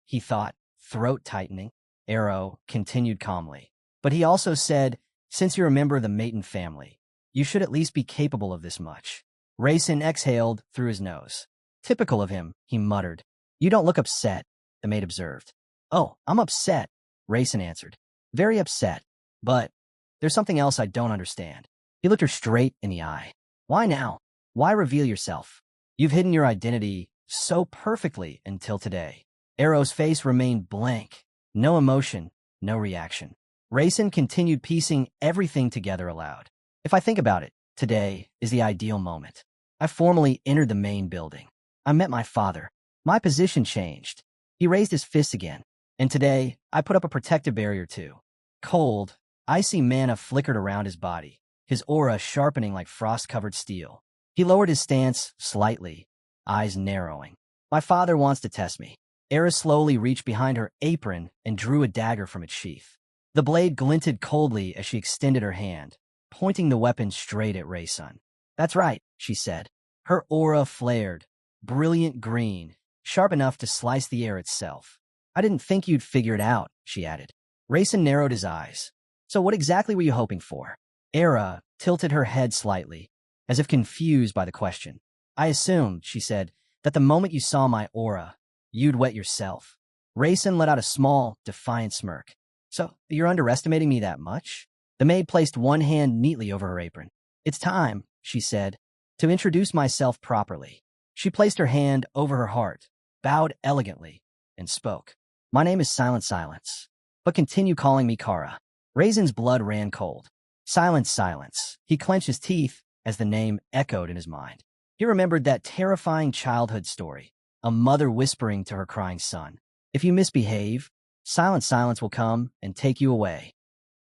he thought, throat tightening. Arrow continued calmly. "But he also said, since you're a member of the Maiden family, you should at least be capable of this much." Rayson exhaled through his nose. "Typical of him," he muttered. "You don't look upset," the maid observed. "Oh, I'm upset," Rayson answered. "Very upset. But there's something else I don't understand." He looked her straight in the eye. "Why now? Why reveal yourself? You've hidden your identity so perfectly until today." Arrow's face remained blank. No emotion, no reaction. Rayson continued piecing everything together aloud. "If I think about it, today is the ideal moment. I formally entered the main building. I met my father. My position changed." He raised his fist again. "And today, I put up a protective barrier too." Cold, icy mana flickered around his body, his aura sharpening like frost-covered steel. He lowered his stance slightly, eyes narrowing. "My father wants to test me." Era slowly reached behind her apron and drew a dagger from its sheath. The blade glinted coldly as she extended her hand, pointing the weapon straight at Rayson. "That's right," she said. Her aura flared, brilliant green, sharp enough to slice the air itself. "I didn't think you'd figure it out," she added. Rayson narrowed his eyes. "So what exactly were you hoping for?" Era tilted her head slightly, as if confused by the question. "I assumed," she said, "that the moment you saw my aura, you'd wet yourself." Rayson let out a small, defiant smirk. "So you're underestimating me that much?" The maid placed one hand neatly over her apron. "It's time," she said. To introduce myself properly. She placed her hand over her heart, bowed elegantly, and spoke. My name is Silent Silence, but continue calling me Kara. Raisin's blood ran cold. Silence, silence. He clenched his teeth as the name echoed in his mind. He remembered that terrifying childhood story, a mother whispering to her crying son, if you misbehave, Silent Silence will come and take you away.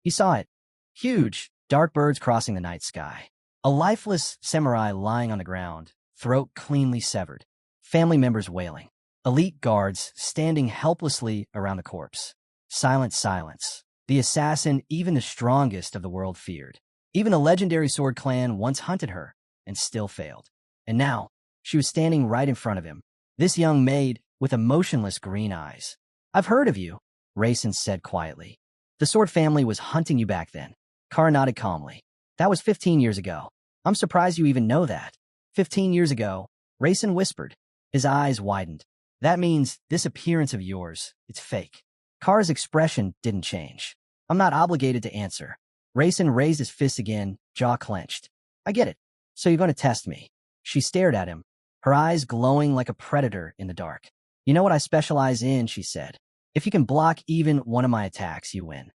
He saw it. Huge, dark birds crossing the night sky. A lifeless samurai lying on the ground, throat cleanly severed. Family members wailing. Elite guards standing helplessly around the corpse. Silent Silence. The assassin even the strongest of the world feared. Even a legendary sword clan once hunted her and still failed. And now, she was standing right in front of him. This young maid with emotionless green eyes. I've heard of you, Raisin said quietly. The sword family was hunting you back then. Kara nodded calmly. That was 15 years ago. I'm surprised you even know that. 15 years ago, Raisin whispered. His eyes widened. That means this appearance of yours, it's fake. Kara's expression didn't change. I'm not obligated to answer. Raisin raised his fist again, jaw clenched. I get it. So you're going to test me. She stared at him, her eyes glowing like a predator in the dark. You know what I specialize in, she said. If you can block even one of my attacks, you win.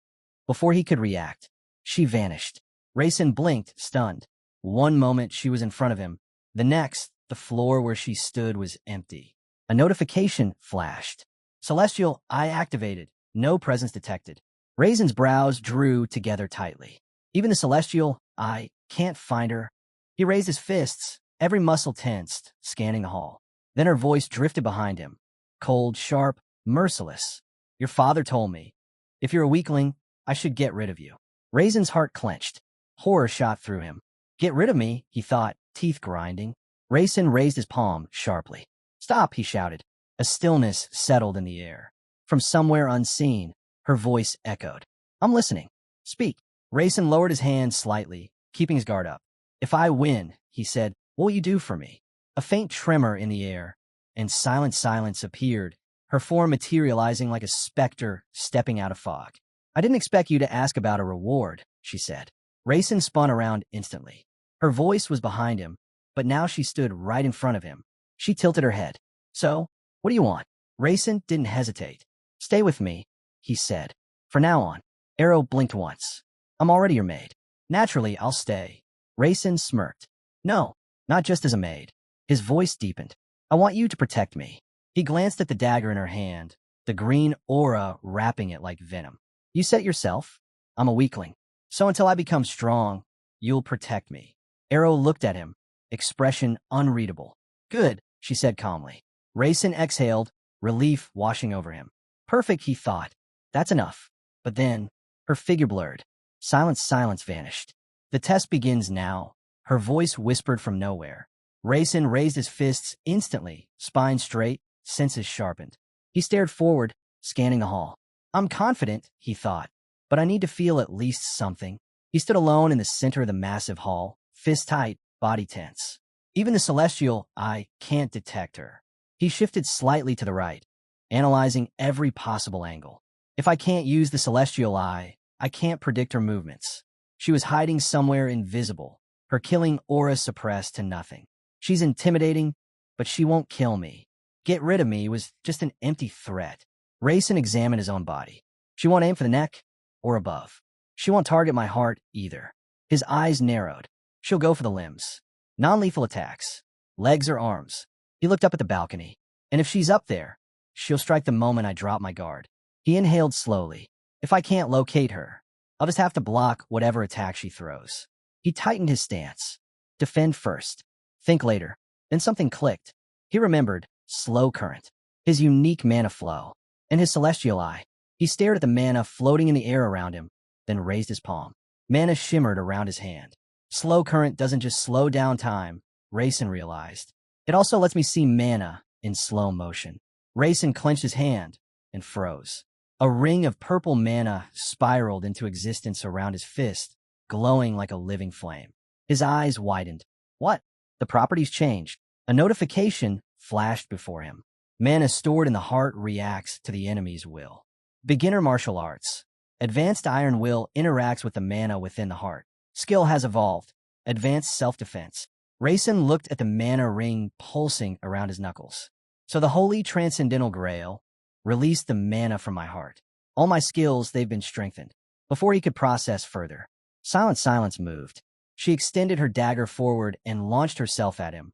Before he could react, she vanished. Raisin blinked, stunned. One moment she was in front of him. The next, the floor where she stood was empty. A notification flashed. Celestial Eye activated. No presence detected. Raisin's brows drew together tightly. Even the Celestial Eye can't find her. He raised his fists, every muscle tensed, scanning the hall. Then her voice drifted behind him. Cold, sharp, merciless. Your father told me. If you're a weakling, I should get rid of you. Raisin's heart clenched. Horror shot through him. Get rid of me, he thought, teeth grinding. Raisin raised his palm sharply. Stop, he shouted. A stillness settled in the air. From somewhere unseen, her voice echoed. I'm listening. Speak. Raisin lowered his hand slightly, keeping his guard up. If I win, he said, what will you do for me? A faint tremor in the air, and Silent Silence appeared, her form materializing like a specter stepping out of fog. I didn't expect you to ask about a reward, she said. Raisin spun around instantly. Her voice was behind him, but now she stood right in front of him. She tilted her head. So, what do you want? Raisin didn't hesitate. Stay with me, he said. For now on. Arrow blinked once. I'm already your maid. Naturally, I'll stay. Raisin smirked. No, not just as a maid. His voice deepened. I want you to protect me. He glanced at the dagger in her hand, the green aura wrapping it like venom. You said it yourself. I'm a weakling. So until I become strong, you'll protect me. Arrow looked at him, expression unreadable. Good, she said calmly. Raisin exhaled, relief washing over him. Perfect, he thought. That's enough. But then, her figure blurred. Silence vanished. The test begins now, her voice whispered from nowhere. Raisin raised his fists instantly, spine straight, senses sharpened. He stared forward, scanning the hall. I'm confident, he thought, but I need to feel at least something. He stood alone in the center of the massive hall, fist tight, body tense. Even the Celestial Eye can't detect her. He shifted slightly to the right, analyzing every possible angle. If I can't use the Celestial Eye, I can't predict her movements. She was hiding somewhere invisible, her killing aura suppressed to nothing. She's intimidating, but she won't kill me. Get rid of me was just an empty threat. Raisin examined his own body. She won't aim for the neck or above. She won't target my heart either. His eyes narrowed. She'll go for the limbs. Non-lethal attacks. Legs or arms. He looked up at the balcony. And if she's up there, she'll strike the moment I drop my guard. He inhaled slowly. If I can't locate her, I'll just have to block whatever attack she throws. He tightened his stance. Defend first. Think later. Then something clicked. He remembered slow current, his unique mana flow, and his Celestial Eye. He stared at the mana floating in the air around him, then raised his palm. Mana shimmered around his hand. Slow current doesn't just slow down time, Raisin realized. It also lets me see mana in slow motion. Raisin clenched his hand and froze. A ring of purple mana spiraled into existence around his fist, glowing like a living flame. His eyes widened. What? The properties changed. A notification flashed before him. Mana stored in the heart reacts to the enemy's will. Beginner martial arts. Advanced iron will interacts with the mana within the heart. Skill has evolved. Advanced self-defense. Rayson looked at the mana ring pulsing around his knuckles. So the holy transcendental grail released the mana from my heart. All my skills, they've been strengthened. Before he could process further, Silence moved. She extended her dagger forward and launched herself at him,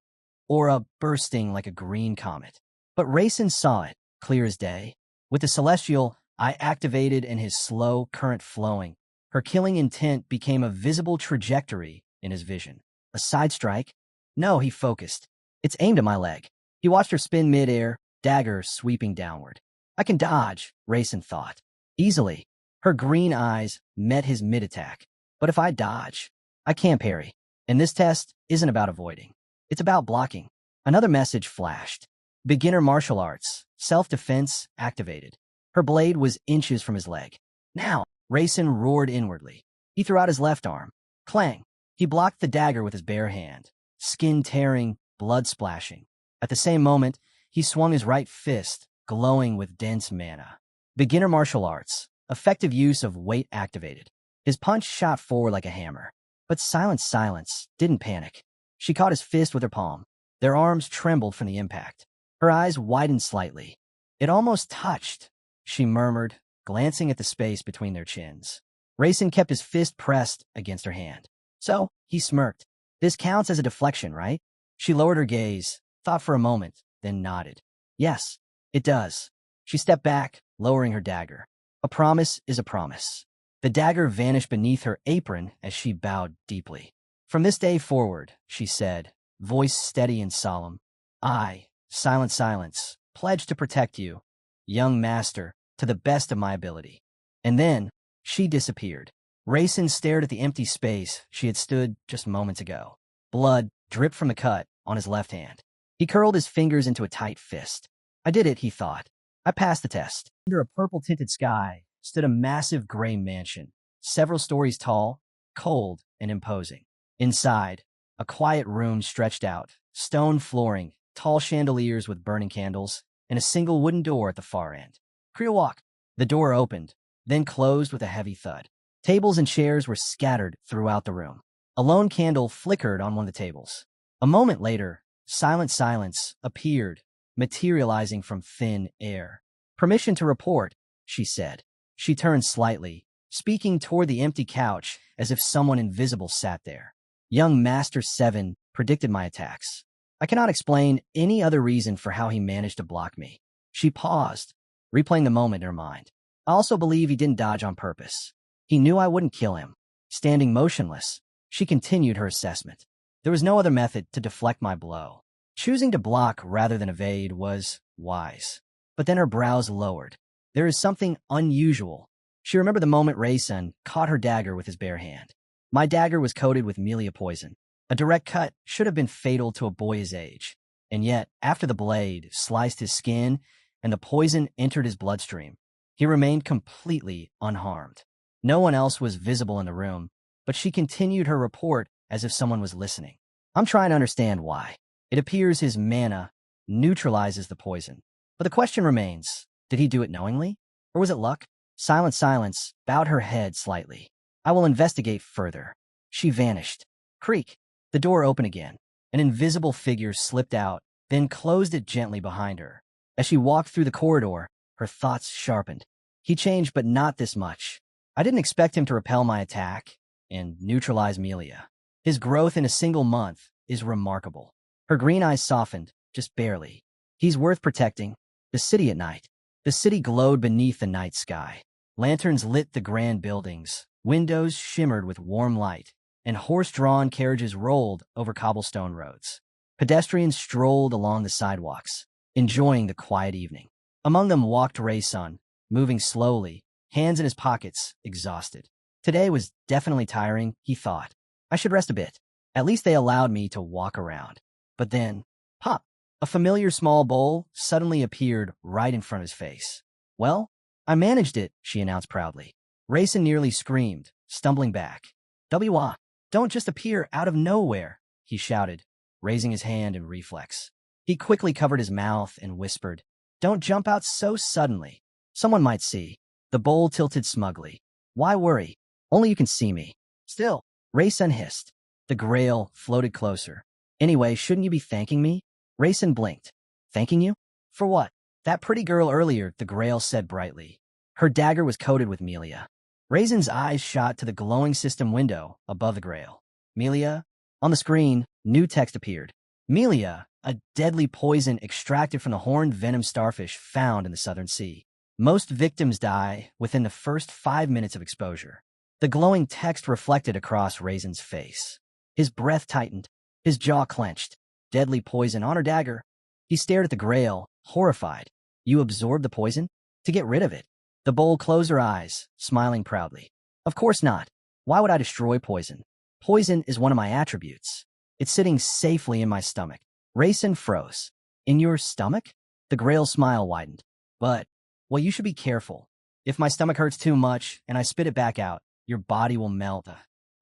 aura bursting like a green comet. But Rayson saw it, clear as day. With the celestial eye activated and his slow current flowing, her killing intent became a visible trajectory in his vision. A side strike? No, he focused. It's aimed at my leg. He watched her spin midair, dagger sweeping downward. I can dodge, Rayson thought. Easily. Her green eyes met his mid-attack. But if I dodge, I can't parry. And this test isn't about avoiding. It's about blocking. Another message flashed. Beginner martial arts. Self-defense activated. Her blade was inches from his leg. Now, Rayson roared inwardly. He threw out his left arm. Clang. He blocked the dagger with his bare hand. Skin tearing, blood splashing. At the same moment, he swung his right fist, glowing with dense mana. Beginner martial arts. Effective use of weight activated. His punch shot forward like a hammer. But Silence didn't panic. She caught his fist with her palm. Their arms trembled from the impact. Her eyes widened slightly. It almost touched, she murmured, glancing at the space between their chins. Rayson kept his fist pressed against her hand. So, he smirked. This counts as a deflection, right? She lowered her gaze, thought for a moment, then nodded. Yes, it does. She stepped back, lowering her dagger. A promise is a promise. The dagger vanished beneath her apron as she bowed deeply. From this day forward, she said, voice steady and solemn, I, Silence, pledge to protect you, young master, to the best of my ability. And then, she disappeared. Rayson stared at the empty space she had stood just moments ago. Blood dripped from the cut on his left hand. He curled his fingers into a tight fist. I did it, he thought. I passed the test. Under a purple-tinted sky stood a massive gray mansion, several stories tall, cold, and imposing. Inside, a quiet room stretched out, stone flooring, tall chandeliers with burning candles, and a single wooden door at the far end. Walk. The door opened, then closed with a heavy thud. Tables and chairs were scattered throughout the room. A lone candle flickered on one of the tables. A moment later, Silence appeared, materializing from thin air. Permission to report, she said. She turned slightly, speaking toward the empty couch as if someone invisible sat there. Young Master 7 predicted my attacks. I cannot explain any other reason for how he managed to block me. She paused, replaying the moment in her mind. I also believe he didn't dodge on purpose. He knew I wouldn't kill him. Standing motionless, she continued her assessment. There was no other method to deflect my blow. Choosing to block rather than evade was wise. But then her brows lowered. There is something unusual. She remembered the moment Rayson caught her dagger with his bare hand. My dagger was coated with melia poison. A direct cut should have been fatal to a boy his age. And yet, after the blade sliced his skin and the poison entered his bloodstream, he remained completely unharmed. No one else was visible in the room, but she continued her report as if someone was listening. I'm trying to understand why. It appears his mana neutralizes the poison. But the question remains, did he do it knowingly? Or was it luck? Silence bowed her head slightly. I will investigate further. She vanished. Creak. The door opened again. An invisible figure slipped out, then closed it gently behind her. As she walked through the corridor, her thoughts sharpened. He changed, but not this much. I didn't expect him to repel my attack and neutralize Melia. His growth in a single month is remarkable. Her green eyes softened, just barely. He's worth protecting. The city at night. The city glowed beneath the night sky. Lanterns lit the grand buildings. Windows shimmered with warm light, and horse-drawn carriages rolled over cobblestone roads. Pedestrians strolled along the sidewalks, enjoying the quiet evening. Among them walked Rayson, moving slowly, hands in his pockets, exhausted. Today was definitely tiring, he thought. I should rest a bit. At least they allowed me to walk around. But then, pop! A familiar small bowl suddenly appeared right in front of his face. Well, I managed it, she announced proudly. Rayson nearly screamed, stumbling back. Don't just appear out of nowhere, he shouted, raising his hand in reflex. He quickly covered his mouth and whispered, Don't jump out so suddenly. Someone might see. The bowl tilted smugly. Why worry? Only you can see me. Still, Rayson hissed. The grail floated closer. Anyway, shouldn't you be thanking me? Raisin blinked. Thanking you? For what? That pretty girl earlier, the Grail said brightly. Her dagger was coated with Melia. Raisin's eyes shot to the glowing system window above the Grail. Melia? On the screen, new text appeared. Melia, a deadly poison extracted from the horned venom starfish found in the Southern Sea. Most victims die within the first 5 minutes of exposure. The glowing text reflected across Raisin's face. His breath tightened, his jaw clenched. Deadly poison on her dagger. He stared at the Grail, horrified. You absorbed the poison? To get rid of it. The Bull closed her eyes, smiling proudly. Of course not. Why would I destroy poison? Poison is one of my attributes. It's sitting safely in my stomach. Raisin froze. In your stomach? The Grail's smile widened. But, well, you should be careful. If my stomach hurts too much and I spit it back out, your body will melt.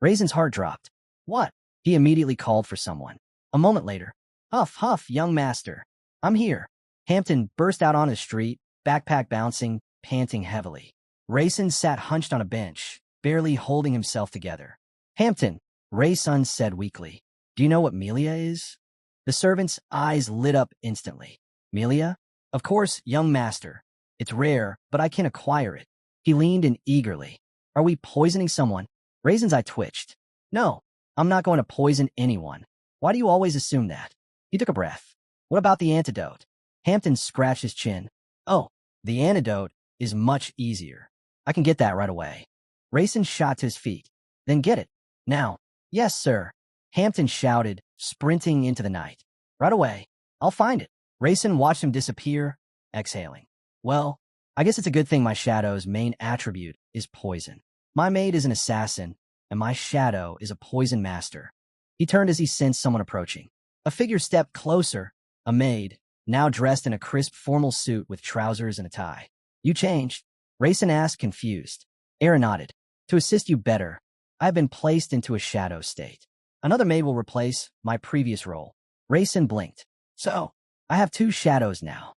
Raisin's heart dropped. What? He immediately called for someone. A moment later, huff, huff, young master. I'm here. Hampton burst out on the street, backpack bouncing, panting heavily. Raisin sat hunched on a bench, barely holding himself together. Hampton, Raisin said weakly. Do you know what Melia is? The servant's eyes lit up instantly. Melia? Of course, young master. It's rare, but I can acquire it. He leaned in eagerly. Are we poisoning someone? Raisin's eye twitched. No, I'm not going to poison anyone. Why do you always assume that? He took a breath. What about the antidote? Hampton scratched his chin. Oh, the antidote is much easier. I can get that right away. Raisin shot to his feet. Then get it. Now. Yes, sir. Hampton shouted, sprinting into the night. Right away. I'll find it. Raisin watched him disappear, exhaling. Well, I guess it's a good thing my shadow's main attribute is poison. My maid is an assassin, and my shadow is a poison master. He turned as he sensed someone approaching. A figure stepped closer, a maid, now dressed in a crisp formal suit with trousers and a tie. You changed? Raisin asked, confused. Aaron nodded. To assist you better, I've been placed into a shadow state. Another maid will replace my previous role. Raisin blinked. So, I have 2 shadows now.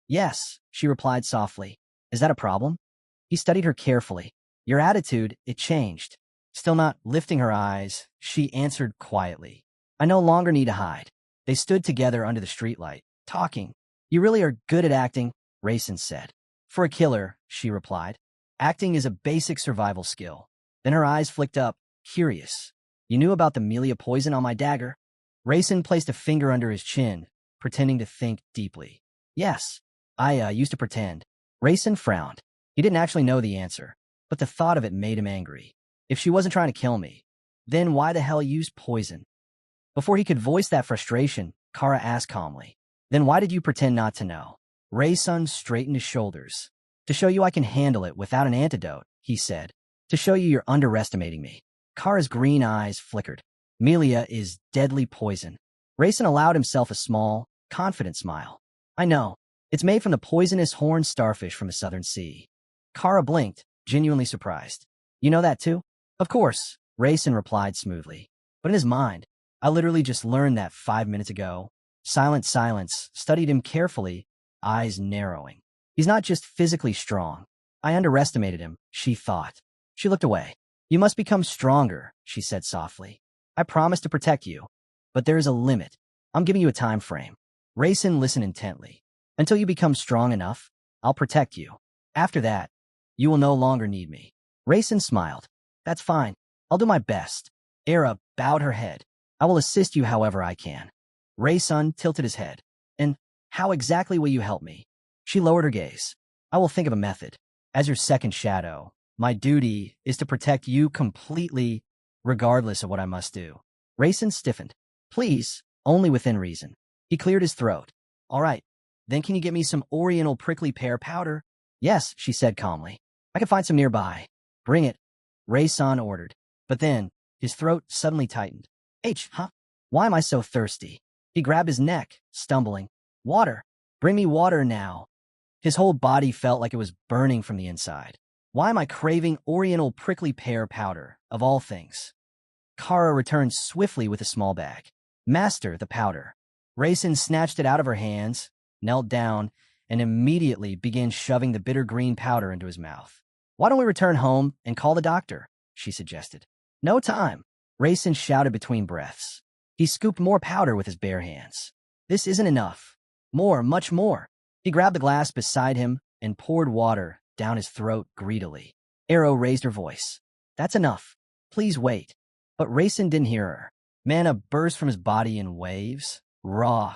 Yes, she replied softly. Is that a problem? He studied her carefully. Your attitude, it changed. Still not lifting her eyes, she answered quietly. I no longer need to hide. They stood together under the streetlight, talking. You really are good at acting, Raisin said. For a killer, she replied. Acting is a basic survival skill. Then her eyes flicked up, curious. You knew about the Melia poison on my dagger? Raisin placed a finger under his chin, pretending to think deeply. Yes, I used to pretend. Raisin frowned. He didn't actually know the answer, but the thought of it made him angry. If she wasn't trying to kill me, then why the hell use poison? Before he could voice that frustration, Kara asked calmly, then why did you pretend not to know? Raisin straightened his shoulders. To show you I can handle it without an antidote, he said. To show you you're underestimating me. Kara's green eyes flickered. Melia is deadly poison. Raisin allowed himself a small, confident smile. I know. It's made from the poisonous horned starfish from the Southern Sea. Kara blinked, genuinely surprised. You know that too? Of course, Raisin replied smoothly. But in his mind, I literally just learned that 5 minutes ago. Silence studied him carefully, eyes narrowing. He's not just physically strong. I underestimated him, she thought. She looked away. You must become stronger, she said softly. I promise to protect you. But there is a limit. I'm giving you a time frame. Raisin listened intently. Until you become strong enough, I'll protect you. After that, you will no longer need me. Raisin smiled. That's fine. I'll do my best. Era bowed her head. I will assist you however I can. Raisin tilted his head. And how exactly will you help me? She lowered her gaze. I will think of a method. As your second shadow, my duty is to protect you completely, regardless of what I must do. Raisin stiffened. Please, only within reason. He cleared his throat. All right. Then can you get me some Oriental prickly pear powder? Yes, she said calmly. I can find some nearby. Bring it, Raisin ordered. But then, his throat suddenly tightened. Huh? Why am I so thirsty? He grabbed his neck, stumbling. Water. Bring me water now. His whole body felt like it was burning from the inside. Why am I craving Oriental prickly pear powder, of all things? Kara returned swiftly with a small bag. Master, the powder. Raisin snatched it out of her hands, knelt down, and immediately began shoving the bitter green powder into his mouth. Why don't we return home and call the doctor? She suggested. No time, Raisin shouted between breaths. He scooped more powder with his bare hands. This isn't enough. More, much more. He grabbed the glass beside him and poured water down his throat greedily. Arrow raised her voice. That's enough. Please wait. But Racin didn't hear her. Mana burst from his body in waves, raw,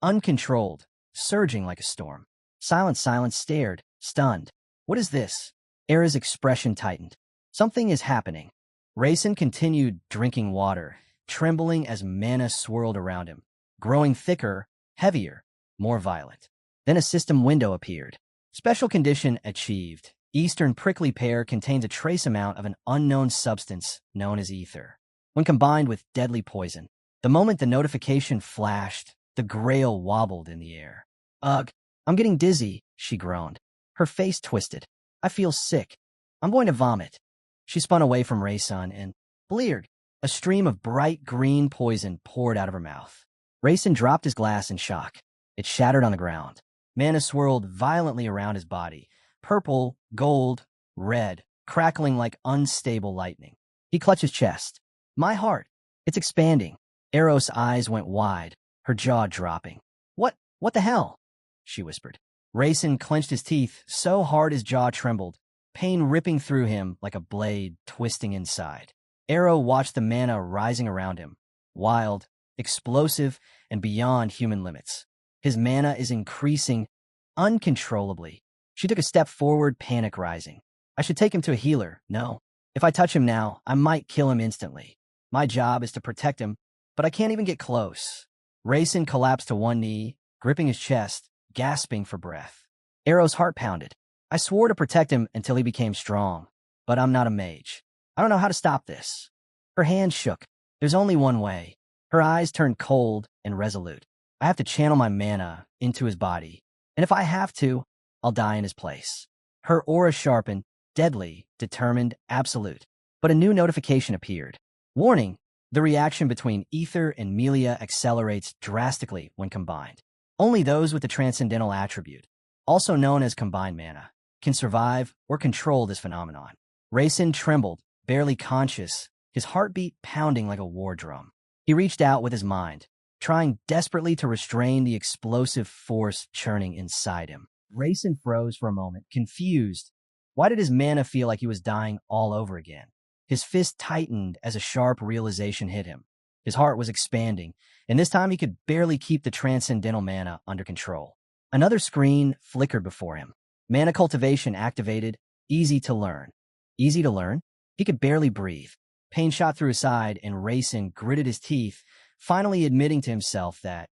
uncontrolled, surging like a storm. Silence stared, stunned. What is this? Era's expression tightened. Something is happening. Racin continued drinking water, trembling as mana swirled around him, growing thicker, heavier, more violent. Then a system window appeared. Special condition achieved. Eastern prickly pear contains a trace amount of an unknown substance known as ether. When combined with deadly poison, the moment the notification flashed, the grail wobbled in the air. Ugh, I'm getting dizzy, she groaned. Her face twisted. I feel sick. I'm going to vomit. She spun away from Racin and, bleared. A stream of bright green poison poured out of her mouth. Racin dropped his glass in shock. It shattered on the ground. Mana swirled violently around his body. Purple, gold, red, crackling like unstable lightning. He clutched his chest. My heart. It's expanding. Arrow's eyes went wide, her jaw dropping. What the hell? She whispered. Racin clenched his teeth so hard his jaw trembled, pain ripping through him like a blade twisting inside. Arrow watched the mana rising around him, wild, explosive, and beyond human limits. His mana is increasing uncontrollably. She took a step forward, panic rising. I should take him to a healer. No. If I touch him now, I might kill him instantly. My job is to protect him, but I can't even get close. Racin collapsed to one knee, gripping his chest, gasping for breath. Arrow's heart pounded. I swore to protect him until he became strong, but I'm not a mage. I don't know how to stop this. Her hands shook. There's only one way. Her eyes turned cold and resolute. I have to channel my mana into his body, and if I have to, I'll die in his place. Her aura sharpened, deadly, determined, absolute. But a new notification appeared. Warning, the reaction between ether and melia accelerates drastically when combined. Only those with the transcendental attribute, also known as combined mana, can survive or control this phenomenon. Racin trembled, barely conscious, his heartbeat pounding like a war drum. He reached out with his mind, trying desperately to restrain the explosive force churning inside him. Racin froze for a moment, confused. Why did his mana feel like he was dying all over again? His fist tightened as a sharp realization hit him. His heart was expanding, and this time he could barely keep the transcendental mana under control. Another screen flickered before him. Mana cultivation activated, easy to learn. Easy to learn? He could barely breathe. Pain shot through his side, and Racin gritted his teeth, finally admitting to himself that,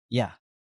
yeah,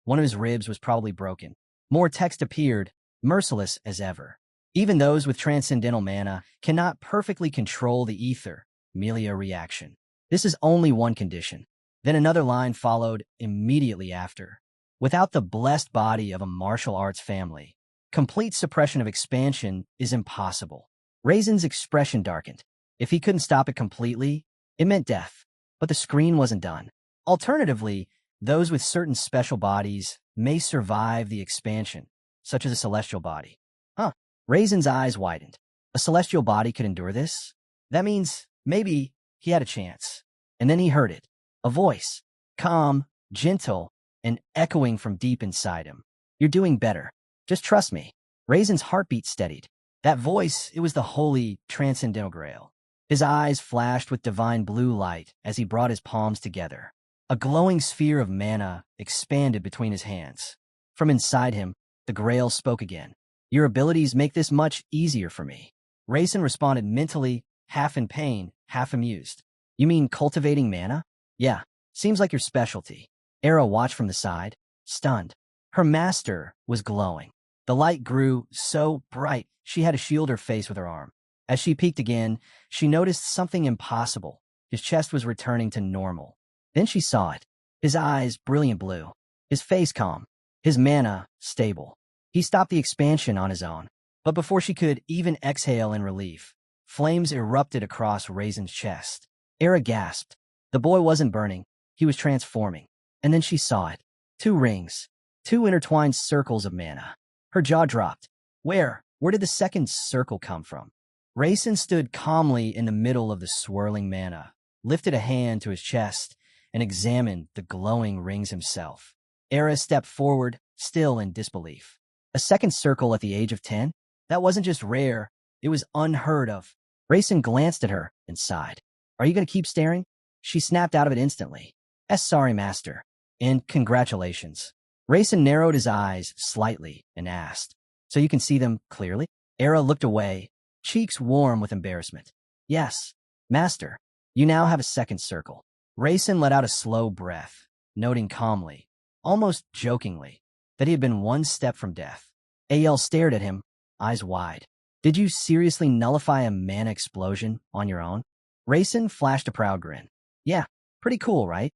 one of his ribs was probably broken. More text appeared, merciless as ever. Even those with transcendental mana cannot perfectly control the ether, melia reaction. This is only one condition. Then another line followed immediately after. Without the blessed body of a martial arts family, complete suppression of expansion is impossible. Racin's expression darkened. If he couldn't stop it completely, it meant death. But the screen wasn't done. Alternatively, those with certain special bodies may survive the expansion, such as a celestial body. Huh. Racin's eyes widened. A celestial body could endure this? That means maybe he had a chance. And then he heard it. A voice. Calm, gentle, and echoing from deep inside him. You're doing better. Just trust me. Racin's heartbeat steadied. That voice, it was the holy, transcendental grail. His eyes flashed with divine blue light as he brought his palms together. A glowing sphere of mana expanded between his hands. From inside him, the grail spoke again. Your abilities make this much easier for me. Racin responded mentally, half in pain, half amused. You mean cultivating mana? Yeah, seems like your specialty. Arrow watched from the side, stunned. Her master was glowing. The light grew so bright she had to shield her face with her arm. As she peeked again, she noticed something impossible. His chest was returning to normal. Then she saw it. His eyes brilliant blue. His face calm. His mana stable. He stopped the expansion on his own. But before she could even exhale in relief, flames erupted across Racin's chest. Era gasped. The boy wasn't burning. He was transforming. And then she saw it. 2 rings. 2 intertwined circles of mana. Her jaw dropped. Where did the second circle come from? Racin stood calmly in the middle of the swirling mana, lifted a hand to his chest, and examined the glowing rings himself. Era stepped forward, still in disbelief. A second circle at the age of 10? That wasn't just rare, it was unheard of. Rayson glanced at her and sighed. Are you going to keep staring? She snapped out of it instantly. Sorry, master. And congratulations. Rayson narrowed his eyes slightly and asked, so you can see them clearly? Era looked away, cheeks warm with embarrassment. Yes, master. You now have a second circle. Rayson let out a slow breath, noting calmly, almost jokingly, that he had been one step from death. Al stared at him, eyes wide. Did you seriously nullify a mana explosion on your own? Rayson flashed a proud grin. Yeah, pretty cool, right?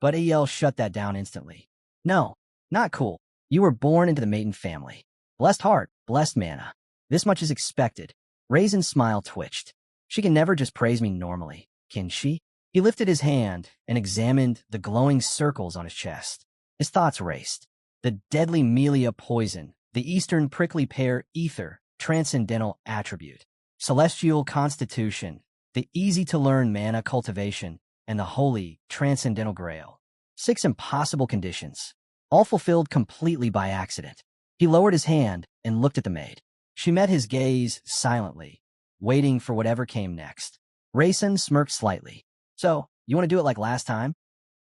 But Al shut that down instantly. No, not cool. You were born into the Maiden family. Blessed heart, blessed mana. This much is expected. Rayson's smile twitched. She can never just praise me normally, can she? He lifted his hand and examined the glowing circles on his chest. His thoughts raced. The deadly Melia poison, the Eastern prickly pear ether, transcendental attribute, celestial constitution, the easy-to-learn mana cultivation, and the holy transcendental grail. 6 impossible conditions, all fulfilled completely by accident. He lowered his hand and looked at the maid. She met his gaze silently, waiting for whatever came next. Rayson smirked slightly. So, you want to do it like last time?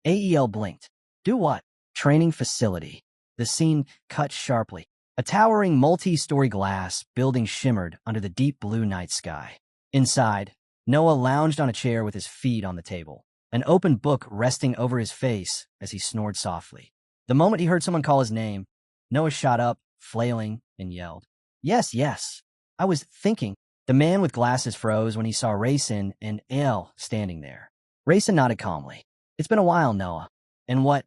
Al blinked. Do what? Training facility. The scene cut sharply. A towering multi-story glass building shimmered under the deep blue night sky. Inside, Noah lounged on a chair with his feet on the table, an open book resting over his face as he snored softly. The moment he heard someone call his name, Noah shot up, flailing, and yelled, Yes, yes. I was thinking. The man with glasses froze when he saw Rayson and Al standing there. Rayson nodded calmly. It's been a while, Noah. And what?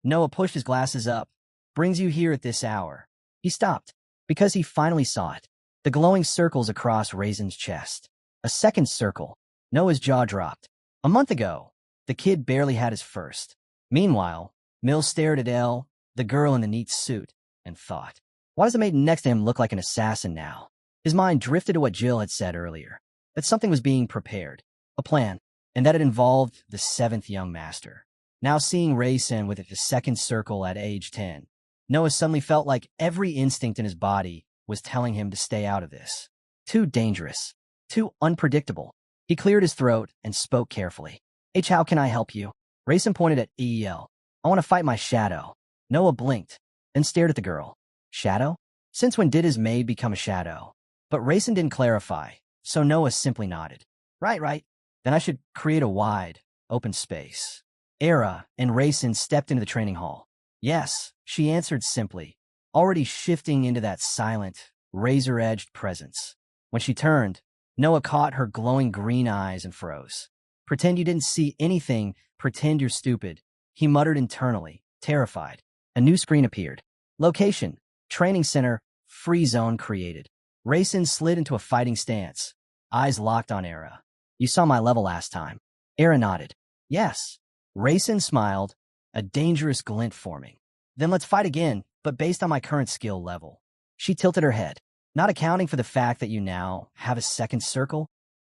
Noah pushed his glasses up. Brings you here at this hour. He stopped, because he finally saw it. The glowing circles across Rayson's chest. A second circle. Noah's jaw dropped. A month ago, the kid barely had his first. Meanwhile, Mills stared at Elle, the girl in the neat suit, and thought, why does the maiden next to him look like an assassin now? His mind drifted to what Jill had said earlier, that something was being prepared, a plan, and that it involved the 7th young master. Now seeing Rayson with the second circle at age 10, Noah suddenly felt like every instinct in his body was telling him to stay out of this. Too dangerous. Too unpredictable. He cleared his throat and spoke carefully. How can I help you? Rayson pointed at El. I want to fight my shadow. Noah blinked, then stared at the girl. Shadow? Since when did his maid become a shadow? But Rayson didn't clarify, so Noah simply nodded. Right. Then I should create a wide, open space. Era and Rayson stepped into the training hall. Yes, she answered simply, already shifting into that silent, razor-edged presence. When she turned, Noah caught her glowing green eyes and froze. Pretend you didn't see anything, pretend you're stupid, he muttered internally, terrified. A new screen appeared. Location, training center, free zone created. Rayson slid into a fighting stance, eyes locked on Era. You saw my level last time. Era nodded. Yes. Rayson smiled, a dangerous glint forming. Then let's fight again, but based on my current skill level. She tilted her head, not accounting for the fact that you now have a second circle.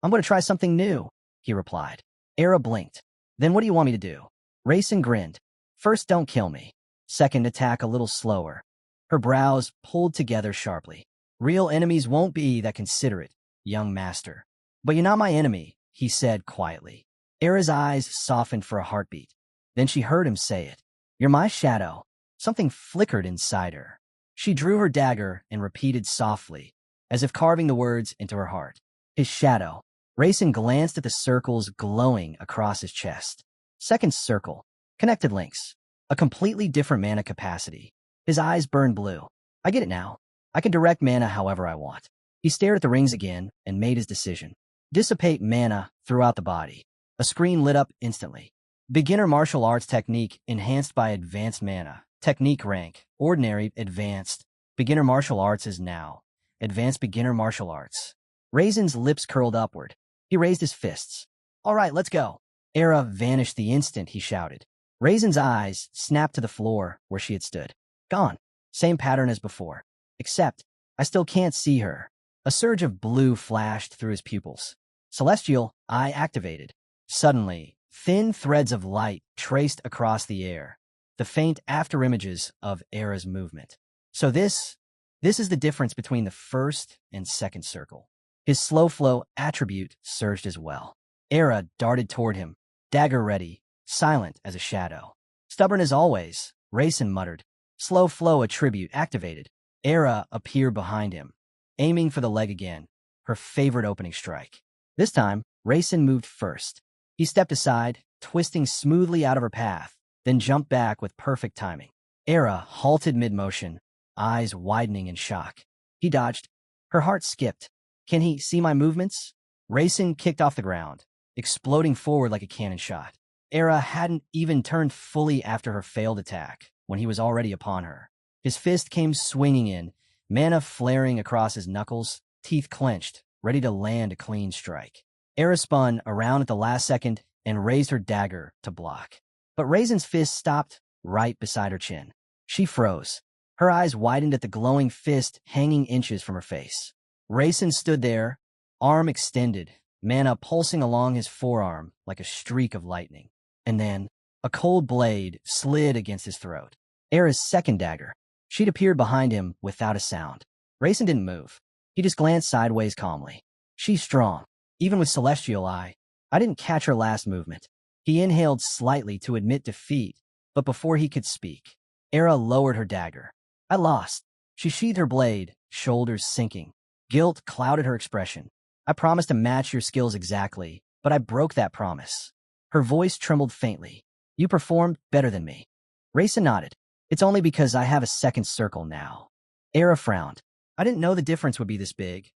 I'm going to try something new, he replied. Era blinked. Then what do you want me to do? Rayson grinned. First, don't kill me. Second, attack a little slower. Her brows pulled together sharply. Real enemies won't be that considerate, young master. But you're not my enemy, he said quietly. Era's eyes softened for a heartbeat. Then she heard him say it. You're my shadow. Something flickered inside her. She drew her dagger and repeated softly, as if carving the words into her heart. His shadow. Rayson glanced at the circles glowing across his chest. Second circle. Connected links. A completely different mana capacity. His eyes burned blue. I get it now. I can direct mana however I want. He stared at the rings again and made his decision. Dissipate mana throughout the body. A screen lit up instantly. Beginner martial arts technique enhanced by advanced mana. Technique rank. Ordinary, advanced. Beginner martial arts is now. Advanced beginner martial arts. Rayson's lips curled upward. He raised his fists. All right, let's go. Era vanished the instant he shouted. Rayson's eyes snapped to the floor where she had stood. Gone. Same pattern as before. Except, I still can't see her. A surge of blue flashed through his pupils. Celestial, eye activated. Suddenly, Thin threads of light traced across the air, the faint afterimages of Era's movement. So this is the difference between the first and second circle. His slow flow attribute surged as well. Era darted toward him, dagger ready, silent as a shadow. Stubborn as always, Rayson muttered. Slow flow attribute activated. Era appeared behind him, aiming for the leg again, her favorite opening strike. This time, Rayson moved first. He stepped aside, twisting smoothly out of her path, then jumped back with perfect timing. Era halted mid-motion, eyes widening in shock. He dodged. Her heart skipped. Can he see my movements? Rayson kicked off the ground, exploding forward like a cannon shot. Era hadn't even turned fully after her failed attack when he was already upon her. His fist came swinging in, mana flaring across his knuckles, teeth clenched, ready to land a clean strike. Era spun around at the last second and raised her dagger to block. But Rayson's fist stopped right beside her chin. She froze. Her eyes widened at the glowing fist hanging inches from her face. Rayson stood there, arm extended, mana pulsing along his forearm like a streak of lightning. And then, a cold blade slid against his throat. Era's second dagger. She'd appeared behind him without a sound. Rayson didn't move. He just glanced sideways calmly. She's strong, even with celestial eye. I didn't catch her last movement. He inhaled slightly to admit defeat, but before he could speak, Era lowered her dagger. I lost. She sheathed her blade, shoulders sinking. Guilt clouded her expression. I promised to match your skills exactly, but I broke that promise. Her voice trembled faintly. You performed better than me. Rayson nodded. It's only because I have a second circle now. Era frowned. I didn't know the difference would be this big.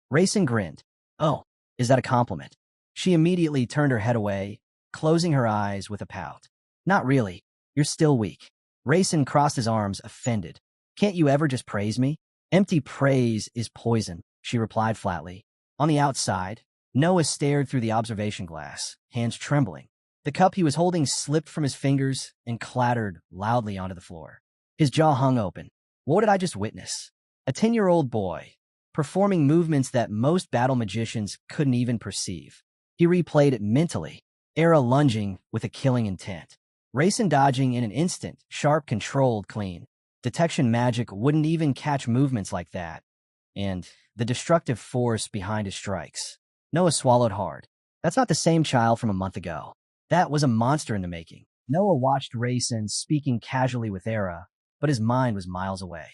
Rayson grinned. Oh, is that a compliment? She immediately turned her head away, closing her eyes with a pout. Not really. You're still weak. Rayson crossed his arms, offended. Can't you ever just praise me? Empty praise is poison, she replied flatly. On the outside, Noah stared through the observation glass, hands trembling. The cup he was holding slipped from his fingers and clattered loudly onto the floor. His jaw hung open. What did I just witness? A 10-year-old boy, performing movements that most battle magicians couldn't even perceive. He replayed it mentally, Era lunging with a killing intent. Rayson dodging in an instant, sharp, controlled, clean. Detection magic wouldn't even catch movements like that. And the destructive force behind his strikes. Noah swallowed hard. That's not the same child from a month ago. That was a monster in the making. Noah watched Rayson speaking casually with Era, but his mind was miles away.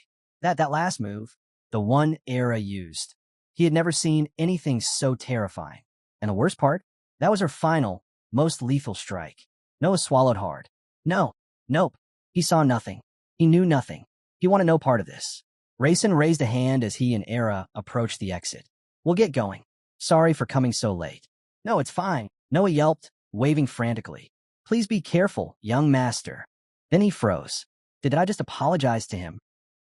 That last move, the one Era used. He had never seen anything so terrifying. And the worst part? That was her final, most lethal strike. Noah swallowed hard. Nope. He saw nothing. He knew nothing. He wanted no part of this. Rayson raised a hand as he and Era approached the exit. We'll get going. Sorry for coming so late. No, it's fine. Noah yelped, waving frantically. Please be careful, young master. Then he froze. Did I just apologize to him?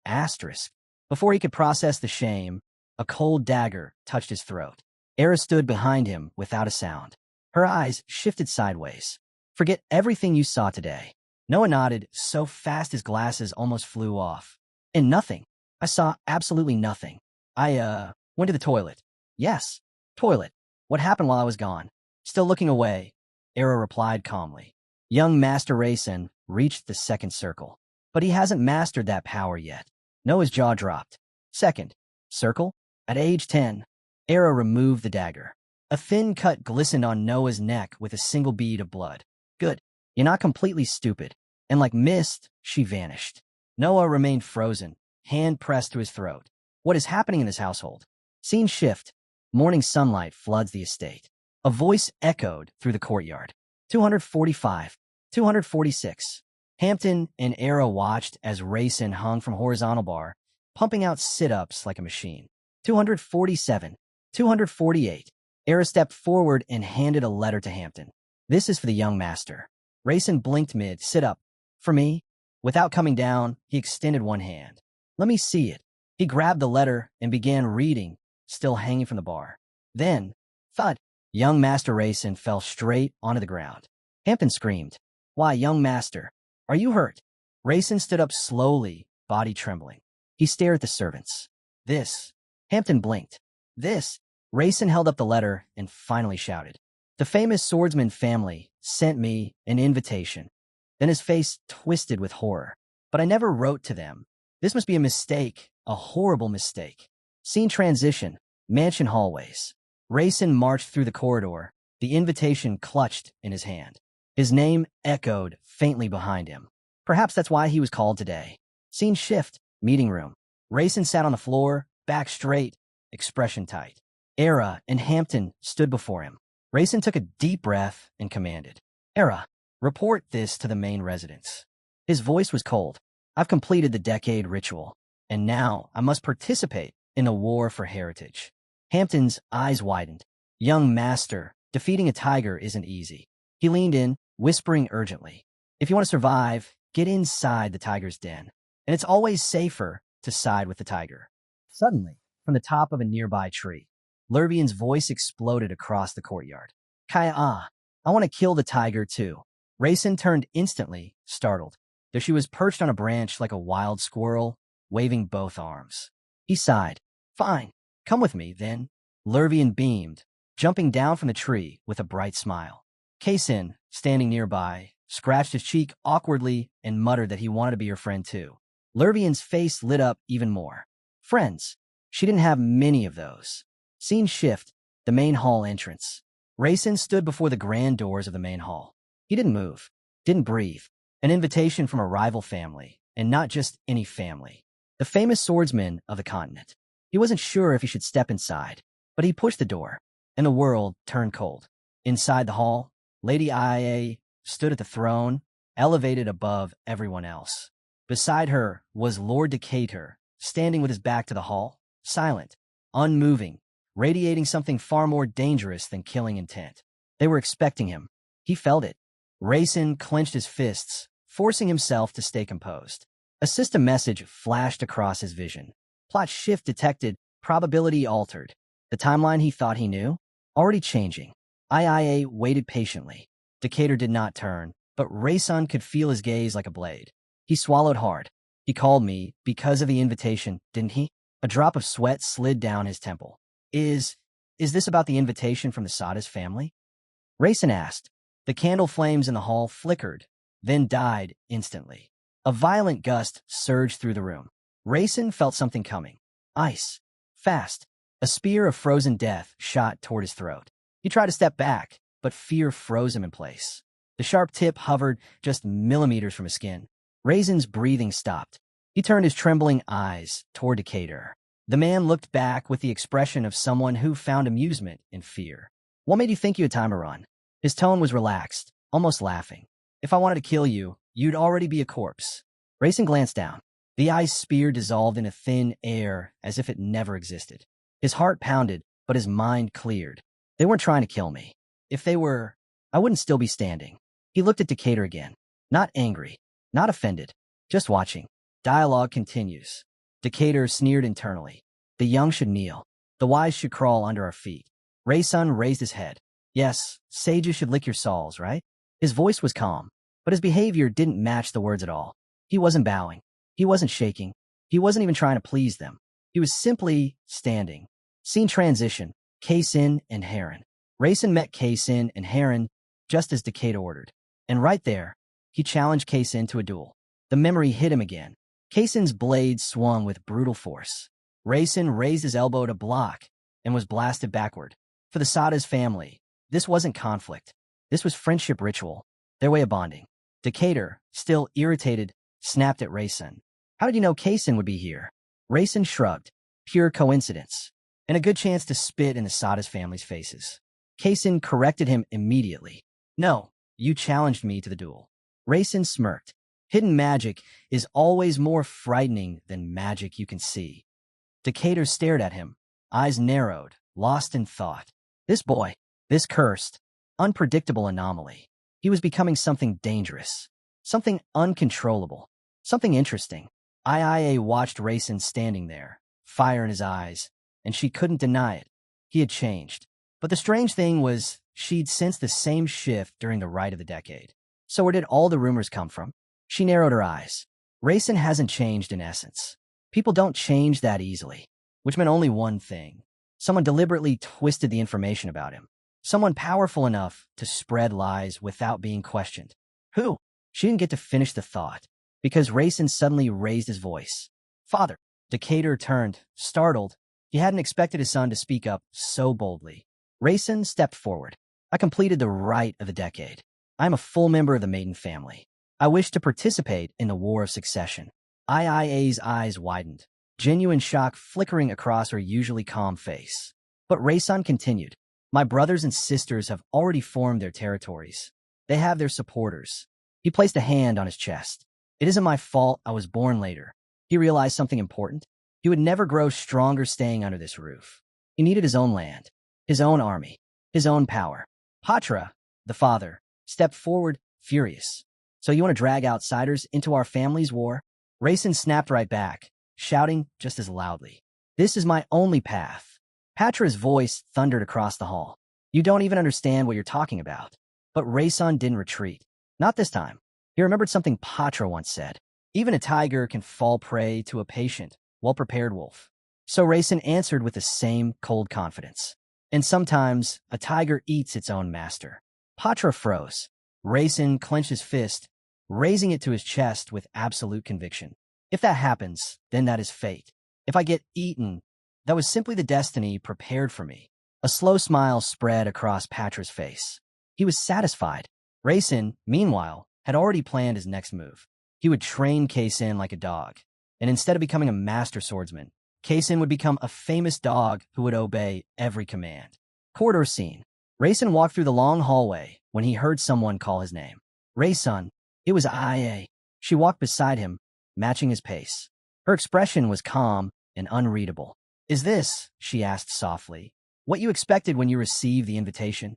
Asterisk. Before he could process the shame, a cold dagger touched his throat. Era stood behind him without a sound. Her eyes shifted sideways. Forget everything you saw today. Noah nodded so fast his glasses almost flew off. And nothing. I saw absolutely nothing. I went to the toilet. Yes, toilet. What happened while I was gone? Still looking away, Era replied calmly. Young Master Rayson reached the second circle, but he hasn't mastered that power yet. Noah's jaw dropped. Second circle? At age 10, Era removed the dagger. A thin cut glistened on Noah's neck with a single bead of blood. Good. You're not completely stupid. And like mist, she vanished. Noah remained frozen, hand pressed to his throat. What is happening in this household? Scene shift. Morning sunlight floods the estate. A voice echoed through the courtyard. 245. 246. Hampton and Era watched as Rayson hung from horizontal bar, pumping out sit-ups like a machine. 247. 248. Era stepped forward and handed a letter to Hampton. This is for the young master. Rayson blinked mid, sit up. For me? Without coming down, he extended one hand. Let me see it. He grabbed the letter and began reading, still hanging from the bar. Then, thud. Young Master Rayson fell straight onto the ground. Hampton screamed. Why, young master? Are you hurt? Rayson stood up slowly, body trembling. He stared at the servants. This. Hampton blinked. This. Rayson held up the letter and finally shouted. The famous swordsman family sent me an invitation." Then his face twisted with horror. "But I never wrote to them. This must be a mistake, a horrible mistake." Scene transition, mansion hallways. Rayson marched through the corridor, the invitation clutched in his hand. His name echoed faintly behind him. Perhaps that's why he was called today. Scene shift, meeting room. Rayson sat on the floor, back straight, expression tight. Era and Hampton stood before him. Rayson took a deep breath and commanded, "Era, report this to the main residence." His voice was cold. "I've completed the decade ritual, and now I must participate in the war for heritage." Hampton's eyes widened. "Young master, defeating a tiger isn't easy." He leaned in, whispering urgently, "If you want to survive, get inside the tiger's den. And it's always safer to side with the tiger." Suddenly, from the top of a nearby tree, Lurvian's voice exploded across the courtyard. "Kaya, I want to kill the tiger too." Rayson turned instantly, startled, though she was perched on a branch like a wild squirrel, waving both arms. He sighed. "Fine, come with me, then." Lurvian beamed, jumping down from the tree with a bright smile. Kaysin, standing nearby, scratched his cheek awkwardly and muttered that he wanted to be her friend too. Lurvian's face lit up even more. Friends. She didn't have many of those. Scene shift, the main hall entrance. Rayson stood before the grand doors of the main hall. He didn't move, didn't breathe. An invitation from a rival family, and not just any family. The famous swordsman of the continent. He wasn't sure if he should step inside, but he pushed the door, and the world turned cold. Inside the hall, Lady Ia stood at the throne, elevated above everyone else. Beside her was Lord Decatur, standing with his back to the hall, silent, unmoving, radiating something far more dangerous than killing intent. They were expecting him. He felt it. Rayson clenched his fists, forcing himself to stay composed. A system message flashed across his vision. Plot shift detected, probability altered. The timeline he thought he knew? Already changing. Ia waited patiently. Decatur did not turn, but Rayson could feel his gaze like a blade. He swallowed hard. "He called me because of the invitation, didn't he?" A drop of sweat slid down his temple. Is this about the invitation from the Sada's family?" Rayson asked. The candle flames in the hall flickered, then died instantly. A violent gust surged through the room. Rayson felt something coming. Ice. Fast. A spear of frozen death shot toward his throat. He tried to step back, but fear froze him in place. The sharp tip hovered just millimeters from his skin. Rayson's breathing stopped. He turned his trembling eyes toward Decatur. The man looked back with the expression of someone who found amusement in fear. "What made you think you had time to run?" His tone was relaxed, almost laughing. "If I wanted to kill you, you'd already be a corpse." Rayson glanced down. The ice spear dissolved into thin air as if it never existed. His heart pounded, but his mind cleared. They weren't trying to kill me. If they were, I wouldn't still be standing. He looked at Decatur again. Not angry, not offended, just watching. Dialogue continues. Decatur sneered internally. "The young should kneel. The wise should crawl under our feet." Rayson raised his head. "Yes, sages should lick your sauls, right?" His voice was calm, but his behavior didn't match the words at all. He wasn't bowing. He wasn't shaking. He wasn't even trying to please them. He was simply standing. Scene transition. Kaysin and Heron. Rayson met Kaysin and Heron just as Decatur ordered. And right there, he challenged Kaysin to a duel. The memory hit him again. Kaysin's blade swung with brutal force. Rayson raised his elbow to block and was blasted backward. For the Sada's family, this wasn't conflict. This was friendship ritual, their way of bonding. Decatur, still irritated, snapped at Rayson. "How did you know Kaysin would be here?" Rayson shrugged. "Pure coincidence. And a good chance to spit in the Sada's family's faces." Kaysin corrected him immediately. "No, you challenged me to the duel." Rayson smirked. Hidden magic is always more frightening than magic you can see. Decatur stared at him, eyes narrowed, lost in thought. This boy, this cursed, unpredictable anomaly. He was becoming something dangerous, something uncontrollable, something interesting. Ia watched Rayson standing there, fire in his eyes, and she couldn't deny it. He had changed. But the strange thing was, she'd sensed the same shift during the rite of the decade. So where did all the rumors come from? She narrowed her eyes. Rayson hasn't changed in essence. People don't change that easily, which meant only one thing. Someone deliberately twisted the information about him. Someone powerful enough to spread lies without being questioned. Who? She didn't get to finish the thought, because Rayson suddenly raised his voice. Father. Decatur turned, startled. He hadn't expected his son to speak up so boldly. Rayson stepped forward. I completed the rite of the decade. I am a full member of the Maiden family. I wish to participate in the War of Succession. IIA's eyes widened, genuine shock flickering across her usually calm face. But Rayson continued. My brothers and sisters have already formed their territories. They have their supporters. He placed a hand on his chest. It isn't my fault I was born later. He realized something important. He would never grow stronger staying under this roof. He needed his own land, his own army, his own power. Patra, the father, stepped forward, furious. So you want to drag outsiders into our family's war? Rayson snapped right back, shouting just as loudly. This is my only path. Patra's voice thundered across the hall. You don't even understand what you're talking about. But Rayson didn't retreat. Not this time. He remembered something Patra once said. Even a tiger can fall prey to a patient, well-prepared wolf. So Rayson answered with the same cold confidence. And sometimes, a tiger eats its own master. Patra froze. Rayson clenched his fist, raising it to his chest with absolute conviction. If that happens, then that is fate. If I get eaten, that was simply the destiny prepared for me. A slow smile spread across Patra's face. He was satisfied. Rayson, meanwhile, had already planned his next move. He would train Kaysen like a dog, and instead of becoming a master swordsman, Kaysen would become a famous dog who would obey every command. Corridor scene. Rayson walked through the long hallway when he heard someone call his name. Rayson. It was IA. She walked beside him, matching his pace. Her expression was calm and unreadable. Is this, she asked softly, what you expected when you received the invitation?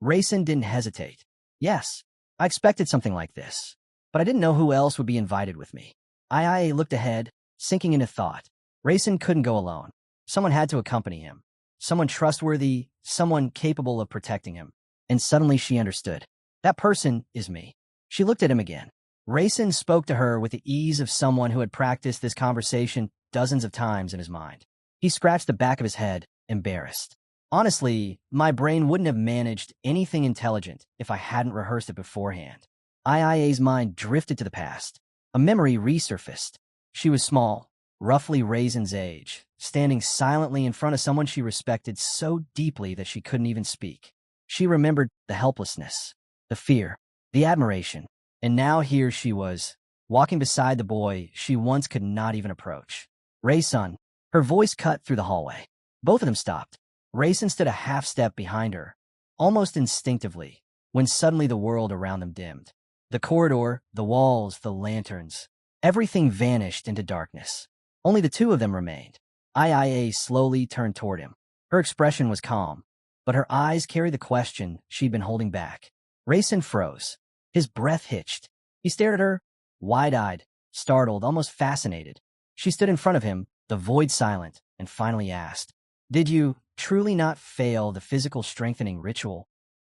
Rayson didn't hesitate. Yes, I expected something like this, but I didn't know who else would be invited with me. IA looked ahead, sinking into thought. Rayson couldn't go alone. Someone had to accompany him. Someone trustworthy, someone capable of protecting him. And suddenly she understood. That person is me. She looked at him again. Rayson spoke to her with the ease of someone who had practiced this conversation dozens of times in his mind. He scratched the back of his head, embarrassed. Honestly, my brain wouldn't have managed anything intelligent if I hadn't rehearsed it beforehand. IIA's mind drifted to the past. A memory resurfaced. She was small, roughly Rayson's age, standing silently in front of someone she respected so deeply that she couldn't even speak. She remembered the helplessness, the fear, the admiration, and now here she was, walking beside the boy she once could not even approach. Rayson. Her voice cut through the hallway. Both of them stopped. Rayson stood a half step behind her, almost instinctively, when suddenly the world around them dimmed. The corridor, the walls, the lanterns, everything vanished into darkness. Only the two of them remained. IA slowly turned toward him. Her expression was calm, but her eyes carried the question she'd been holding back. Rayson froze. His breath hitched. He stared at her, wide-eyed, startled, almost fascinated. She stood in front of him, the void silent, and finally asked, Did you truly not fail the physical strengthening ritual?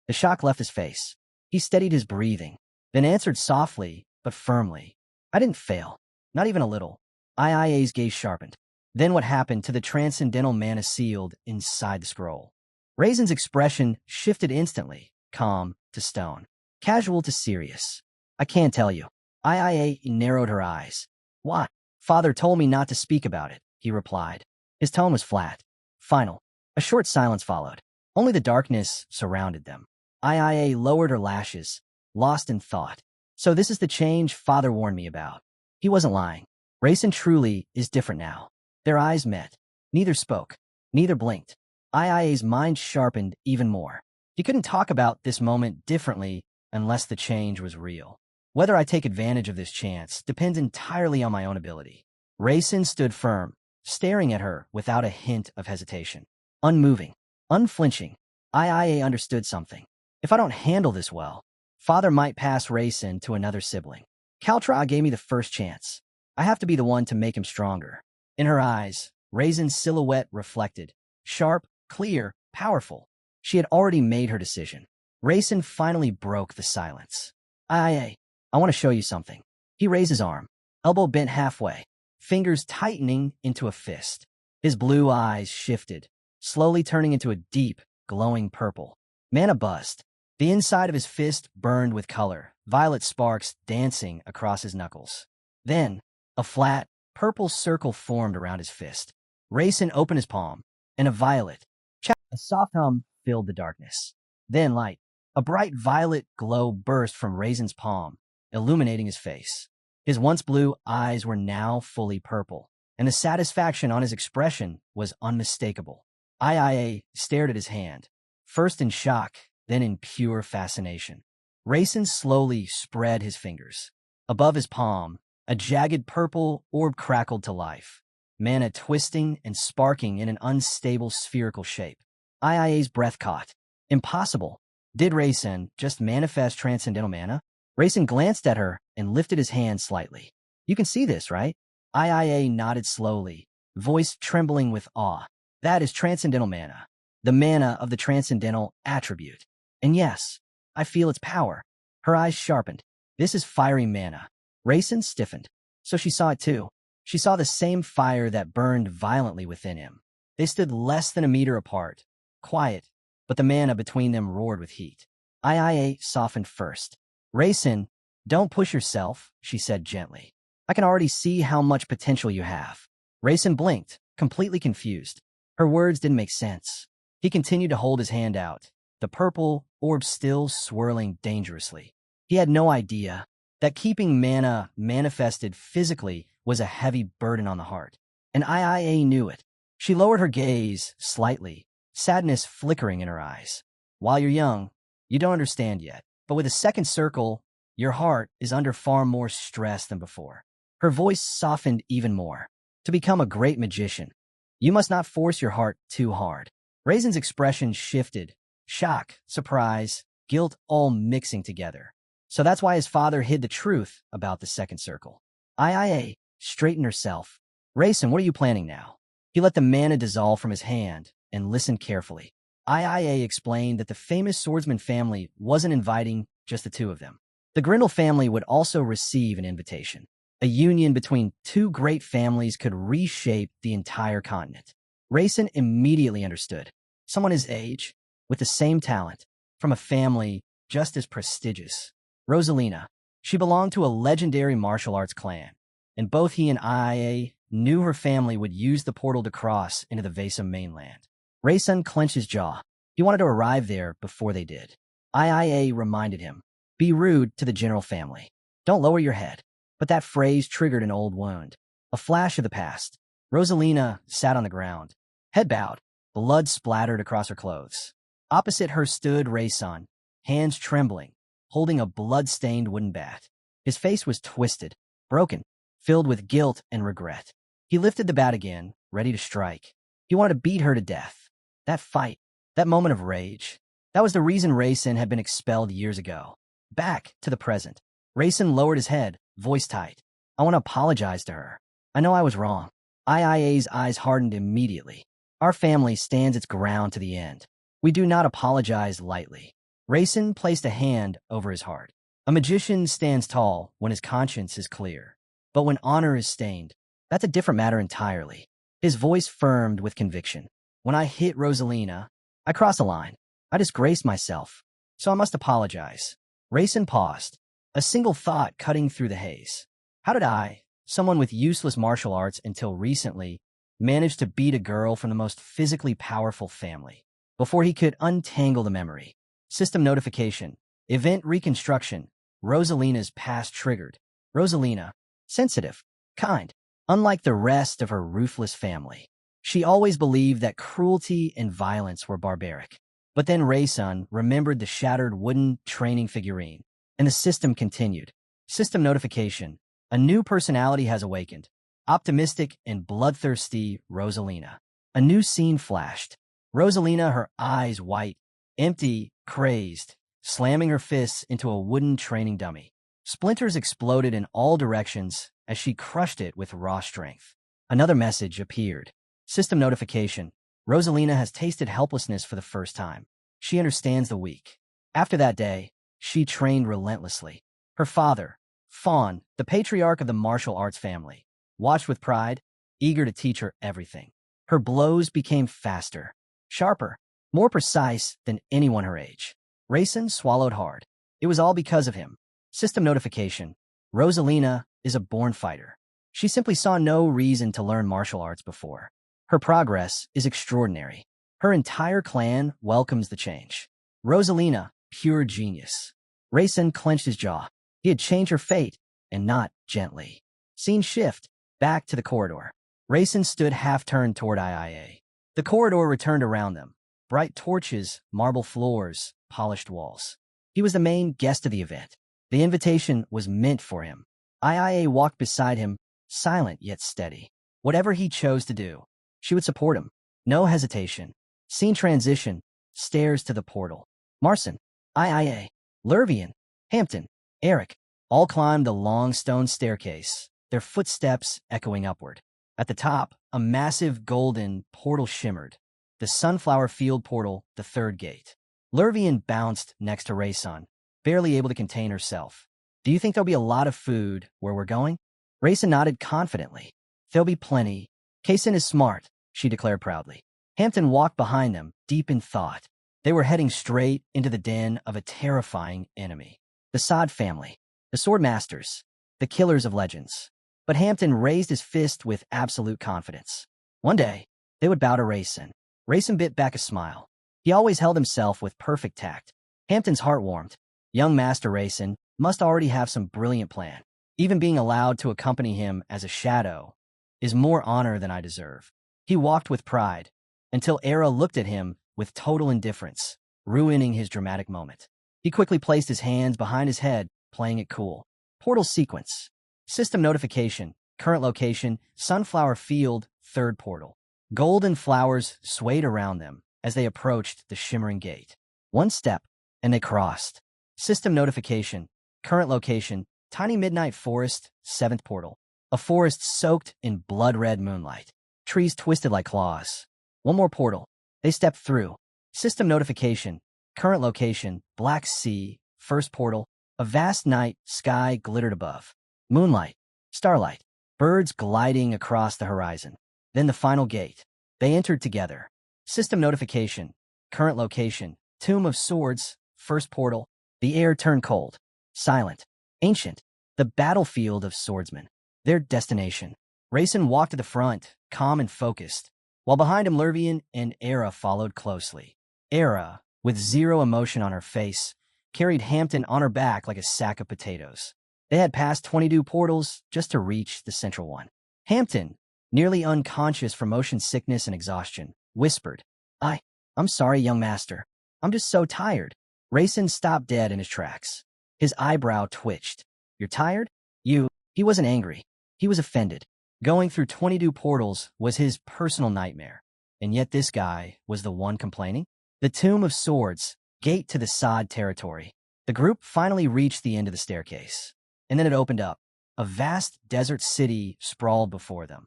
The shock left his face. He steadied his breathing, then answered softly but firmly, I didn't fail, not even a little. IIA's gaze sharpened. Then what happened to the transcendental mana sealed inside the scroll? Rayson's expression shifted instantly, calm to stone, casual to serious. I can't tell you. IA narrowed her eyes. Why? Father told me not to speak about it, he replied. His tone was flat, final. A short silence followed. Only the darkness surrounded them. IA lowered her lashes, lost in thought. So this is the change Father warned me about. He wasn't lying. Rayson truly is different now. Their eyes met. Neither spoke. Neither blinked. IIA's mind sharpened even more. He couldn't talk about this moment differently unless the change was real. Whether I take advantage of this chance depends entirely on my own ability. Rayson stood firm, staring at her without a hint of hesitation. Unmoving, unflinching. IA understood something. If I don't handle this well, Father might pass Rayson to another sibling. Kaltra gave me the first chance. I have to be the one to make him stronger. In her eyes, Rayson's silhouette reflected. Sharp, clear, powerful. She had already made her decision. Rayson finally broke the silence. IA, I want to show you something. He raised his arm, elbow bent halfway, fingers tightening into a fist. His blue eyes shifted, slowly turning into a deep, glowing purple. Mana buzzed. The inside of his fist burned with color, violet sparks dancing across his knuckles. Then, a flat, purple circle formed around his fist. Rayson opened his palm, and a soft hum filled the darkness. Then light. A bright violet glow burst from Raison's palm, illuminating his face. His once blue eyes were now fully purple, and the satisfaction on his expression was unmistakable. IA stared at his hand, first in shock, then in pure fascination. Rayson slowly spread his fingers. Above his palm, a jagged purple orb crackled to life, mana twisting and sparking in an unstable spherical shape. IIA's breath caught. Impossible. Did Rayson just manifest transcendental mana? Rayson glanced at her and lifted his hand slightly. You can see this, right? IIA nodded slowly, voice trembling with awe. That is transcendental mana, the mana of the transcendental attribute. And yes, I feel its power. Her eyes sharpened. This is fiery mana. Rayson stiffened. So she saw it too. She saw the same fire that burned violently within him. They stood less than a meter apart, quiet, but the mana between them roared with heat. IA softened first. Rayson, don't push yourself, she said gently. I can already see how much potential you have. Rayson blinked, completely confused. Her words didn't make sense. He continued to hold his hand out, the purple orb still swirling dangerously. He had no idea that keeping mana manifested physically was a heavy burden on the heart. And IIA knew it. She lowered her gaze slightly, sadness flickering in her eyes. While you're young, you don't understand yet. But with a second circle, your heart is under far more stress than before. Her voice softened even more. To become a great magician, you must not force your heart too hard. Raisin's expression shifted. Shock, surprise, guilt all mixing together. So that's why his father hid the truth about the second circle. IIA straightened herself. Raisin, what are you planning now? He let the mana dissolve from his hand and listened carefully. IIA explained that the famous swordsman family wasn't inviting just the two of them. The Grindle family would also receive an invitation. A union between two great families could reshape the entire continent. Rayson immediately understood. Someone his age, with the same talent, from a family just as prestigious. Rosalina. She belonged to a legendary martial arts clan, and both he and IIA knew her family would use the portal to cross into the Vesa mainland. Rayson clenched his jaw. He wanted to arrive there before they did. IIA reminded him, be rude to the general family. Don't lower your head. But that phrase triggered an old wound. A flash of the past. Rosalina sat on the ground, head bowed, blood splattered across her clothes. Opposite her stood Rayson, hands trembling, holding a blood-stained wooden bat. His face was twisted, broken, filled with guilt and regret. He lifted the bat again, ready to strike. He wanted to beat her to death. That fight, that moment of rage, that was the reason Rayson had been expelled years ago. Back to the present. Rayson lowered his head, voice tight. I want to apologize to her. I know I was wrong. IIA's eyes hardened immediately. Our family stands its ground to the end. We do not apologize lightly. Rayson placed a hand over his heart. A magician stands tall when his conscience is clear. But when honor is stained, that's a different matter entirely. His voice firmed with conviction. When I hit Rosalina, I crossed a line. I disgraced myself. So I must apologize. Rayson paused, a single thought cutting through the haze. How did I, someone with useless martial arts until recently, manage to beat a girl from the most physically powerful family? Before he could untangle the memory. System notification. Event reconstruction. Rosalina's past triggered. Rosalina. Sensitive. Kind. Unlike the rest of her ruthless family. She always believed that cruelty and violence were barbaric. But then Rayson remembered the shattered wooden training figurine. And the system continued. System notification. A new personality has awakened. Optimistic and bloodthirsty Rosalina. A new scene flashed. Rosalina, her eyes white, empty, crazed, slamming her fists into a wooden training dummy. Splinters exploded in all directions as she crushed it with raw strength. Another message appeared. System notification. Rosalina has tasted helplessness for the first time. She understands the weak. After that day, she trained relentlessly. Her father, Fawn, the patriarch of the martial arts family, watched with pride, eager to teach her everything. Her blows became faster, sharper, more precise than anyone her age. Rayson swallowed hard. It was all because of him. System notification. Rosalina is a born fighter. She simply saw no reason to learn martial arts before. Her progress is extraordinary. Her entire clan welcomes the change. Rosalina, pure genius. Rayson clenched his jaw. He had changed her fate, and not gently. Scene shift, back to the corridor. Rayson stood half-turned toward IIA. The corridor returned around them. Bright torches, marble floors, polished walls. He was the main guest of the event. The invitation was meant for him. IIA walked beside him, silent yet steady. Whatever he chose to do, she would support him. No hesitation. Scene transition, stairs to the portal. Marcin, IIA, Lervian, Hampton, Eric, all climbed the long stone staircase, their footsteps echoing upward. At the top, a massive golden portal shimmered. The sunflower field portal, the third gate. Lervian bounced next to Rayson, barely able to contain herself. Do you think there'll be a lot of food where we're going? Rayson nodded confidently. There'll be plenty. Kaysen is smart, she declared proudly. Hampton walked behind them, deep in thought. They were heading straight into the den of a terrifying enemy. The Sod family, the Sword Masters, the killers of legends. But Hampton raised his fist with absolute confidence. One day, they would bow to Rayson. Rayson bit back a smile. He always held himself with perfect tact. Hampton's heart warmed. Young Master Rayson must already have some brilliant plan. Even being allowed to accompany him as a shadow is more honor than I deserve. He walked with pride, until Era looked at him with total indifference, ruining his dramatic moment. He quickly placed his hands behind his head, playing it cool. Portal sequence. System notification. Current location, Sunflower Field, third portal. Golden flowers swayed around them as they approached the shimmering gate. One step, and they crossed. System notification. Current location, Tiny Midnight Forest, seventh portal. A forest soaked in blood-red moonlight. Trees twisted like claws. One more portal. They stepped through. System notification. Current location, Black Sea, first portal. A vast night sky glittered above. Moonlight, starlight, birds gliding across the horizon. Then the final gate. They entered together. System notification. Current location, Tomb of Swords, first portal. The air turned cold, silent, ancient. The battlefield of swordsmen. Their destination. Rayson walked to the front, calm and focused, while behind him Lervian and Era followed closely. Era, with zero emotion on her face, carried Hampton on her back like a sack of potatoes. They had passed 22 portals just to reach the central one. Hampton, nearly unconscious from motion sickness and exhaustion, whispered, I'm sorry, young master. I'm just so tired. Rayson stopped dead in his tracks. His eyebrow twitched. You're tired? He wasn't angry. He was offended. Going through 22 portals was his personal nightmare. And yet this guy was the one complaining? The Tomb of Swords, gate to the Sod territory. The group finally reached the end of the staircase. And then it opened up. A vast desert city sprawled before them.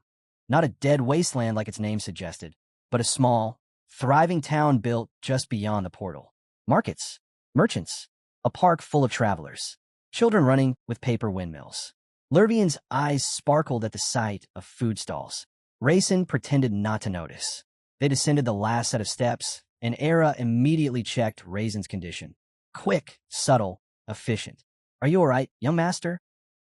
Not a dead wasteland like its name suggested, but a small, thriving town built just beyond the portal. Markets, merchants, a park full of travelers, children running with paper windmills. Lervian's eyes sparkled at the sight of food stalls. Rayson pretended not to notice. They descended the last set of steps, and Era immediately checked Rayson's condition. Quick, subtle, efficient. Are you all right, young master?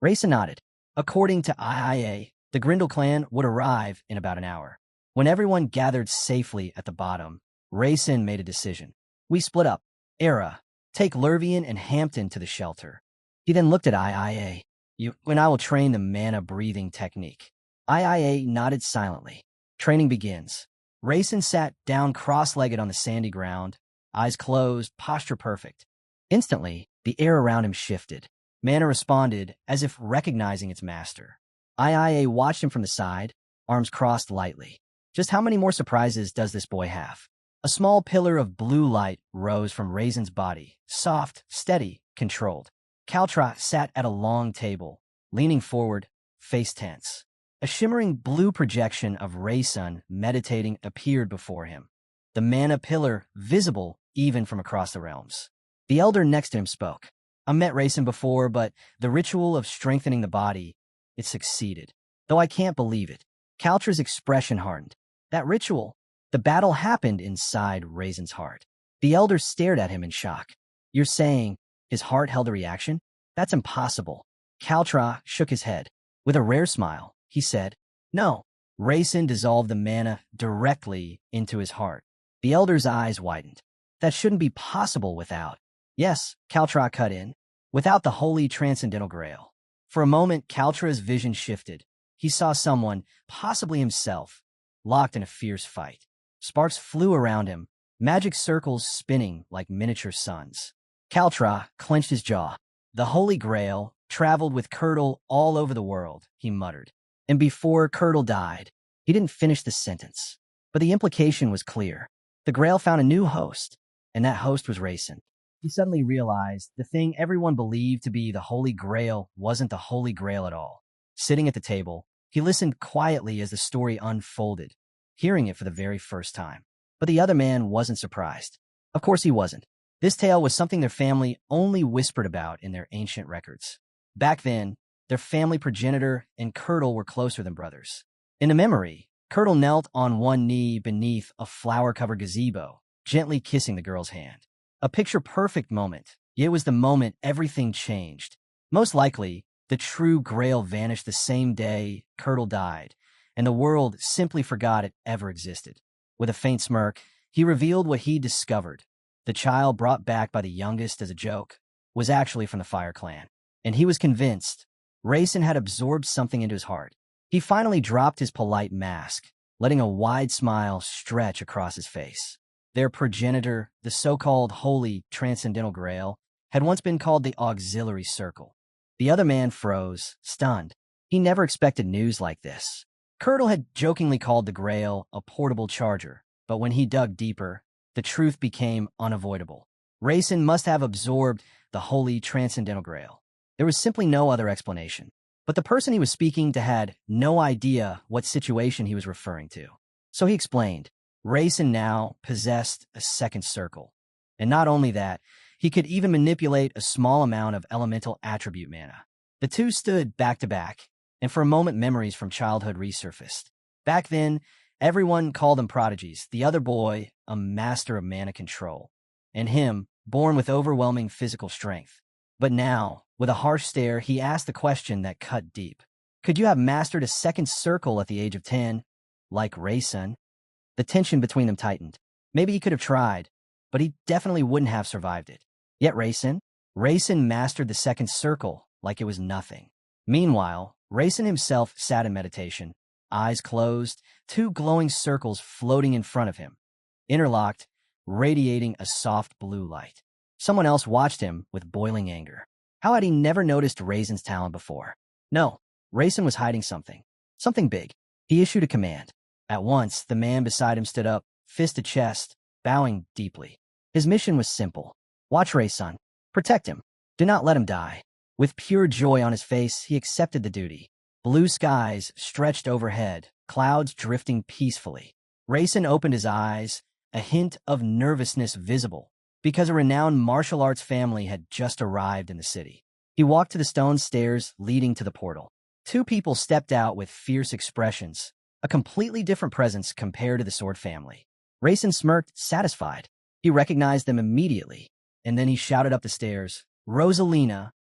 Rayson nodded. According to IIA, the Grindel clan would arrive in about an hour. When everyone gathered safely at the bottom, Rayson made a decision. We split up. Era, take Lervian and Hampton to the shelter. He then looked at IIA. You and I will train the mana-breathing technique. IIA nodded silently. Training begins. Rayson sat down cross-legged on the sandy ground, eyes closed, posture perfect. Instantly, the air around him shifted. Mana responded as if recognizing its master. IIA watched him from the side, arms crossed lightly. Just how many more surprises does this boy have? A small pillar of blue light rose from Rayson's body, soft, steady, controlled. Kaltra sat at a long table, leaning forward, face tense. A shimmering blue projection of Rayson meditating appeared before him. The mana pillar visible even from across the realms. The elder next to him spoke. I met Rayson before, but the ritual of strengthening the body, it succeeded. Though I can't believe it. Kaltra's expression hardened. That ritual, The battle happened inside Raisin's heart. The elder stared at him in shock. You're saying his heart held a reaction? That's impossible. Kaltra shook his head. With a rare smile, he said, No. Raisin dissolved the mana directly into his heart. The elder's eyes widened. That shouldn't be possible without. Yes, Kaltra cut in. Without the holy transcendental grail. For a moment, Kaltra's vision shifted. He saw someone, possibly himself, locked in a fierce fight. Sparks flew around him, magic circles spinning like miniature suns. Kaltra clenched his jaw. The Holy Grail traveled with Curdle all over the world, he muttered. And before Curdle died, he didn't finish the sentence. But the implication was clear. The Grail found a new host, and that host was Raisin. He suddenly realized the thing everyone believed to be the Holy Grail wasn't the Holy Grail at all. Sitting at the table, he listened quietly as the story unfolded, hearing it for the very first time. But the other man wasn't surprised. Of course he wasn't. This tale was something their family only whispered about in their ancient records. Back then, their family progenitor and Curdle were closer than brothers. In the memory, Curdle knelt on one knee beneath a flower-covered gazebo, gently kissing the girl's hand. A picture-perfect moment, yet it was the moment everything changed. Most likely, the true Grail vanished the same day Curdle died, and the world simply forgot it ever existed. With a faint smirk, he revealed what he discovered. The child brought back by the youngest as a joke was actually from the Fire Clan, and he was convinced Raisin had absorbed something into his heart. He finally dropped his polite mask, letting a wide smile stretch across his face. Their progenitor, the so-called Holy Transcendental Grail, had once been called the Auxiliary Circle. The other man froze, stunned. He never expected news like this. Curdle had jokingly called the Grail a portable charger, but when he dug deeper, the truth became unavoidable. Raisin must have absorbed the Holy Transcendental Grail. There was simply no other explanation. But the person he was speaking to had no idea what situation he was referring to. So he explained. Raisin now possessed a second circle. And not only that, he could even manipulate a small amount of elemental attribute mana. The two stood back to back, and for a moment memories from childhood resurfaced. Back then, everyone called them prodigies, the other boy a master of mana control, and him born with overwhelming physical strength. But now, with a harsh stare, he asked the question that cut deep. Could you have mastered a second circle at the age of 10, like Raisin? The tension between them tightened. Maybe he could have tried, but he definitely wouldn't have survived it. Yet Raisin mastered the second circle like it was nothing. Meanwhile, Raisin himself sat in meditation, eyes closed, two glowing circles floating in front of him, interlocked, radiating a soft blue light. Someone else watched him with boiling anger. How had he never noticed Raisin's talent before? No, Raisin was hiding something. Something big. He issued a command. At once, the man beside him stood up, fist to chest, bowing deeply. His mission was simple. Watch Raisin. Protect him. Do not let him die. With pure joy on his face, he accepted the duty. Blue skies stretched overhead, clouds drifting peacefully. Raisin opened his eyes, a hint of nervousness visible, because a renowned martial arts family had just arrived in the city. He walked to the stone stairs leading to the portal. Two people stepped out with fierce expressions, a completely different presence compared to the Sword family. Raisin smirked, satisfied. He recognized them immediately, and then he shouted up the stairs, Rosalina.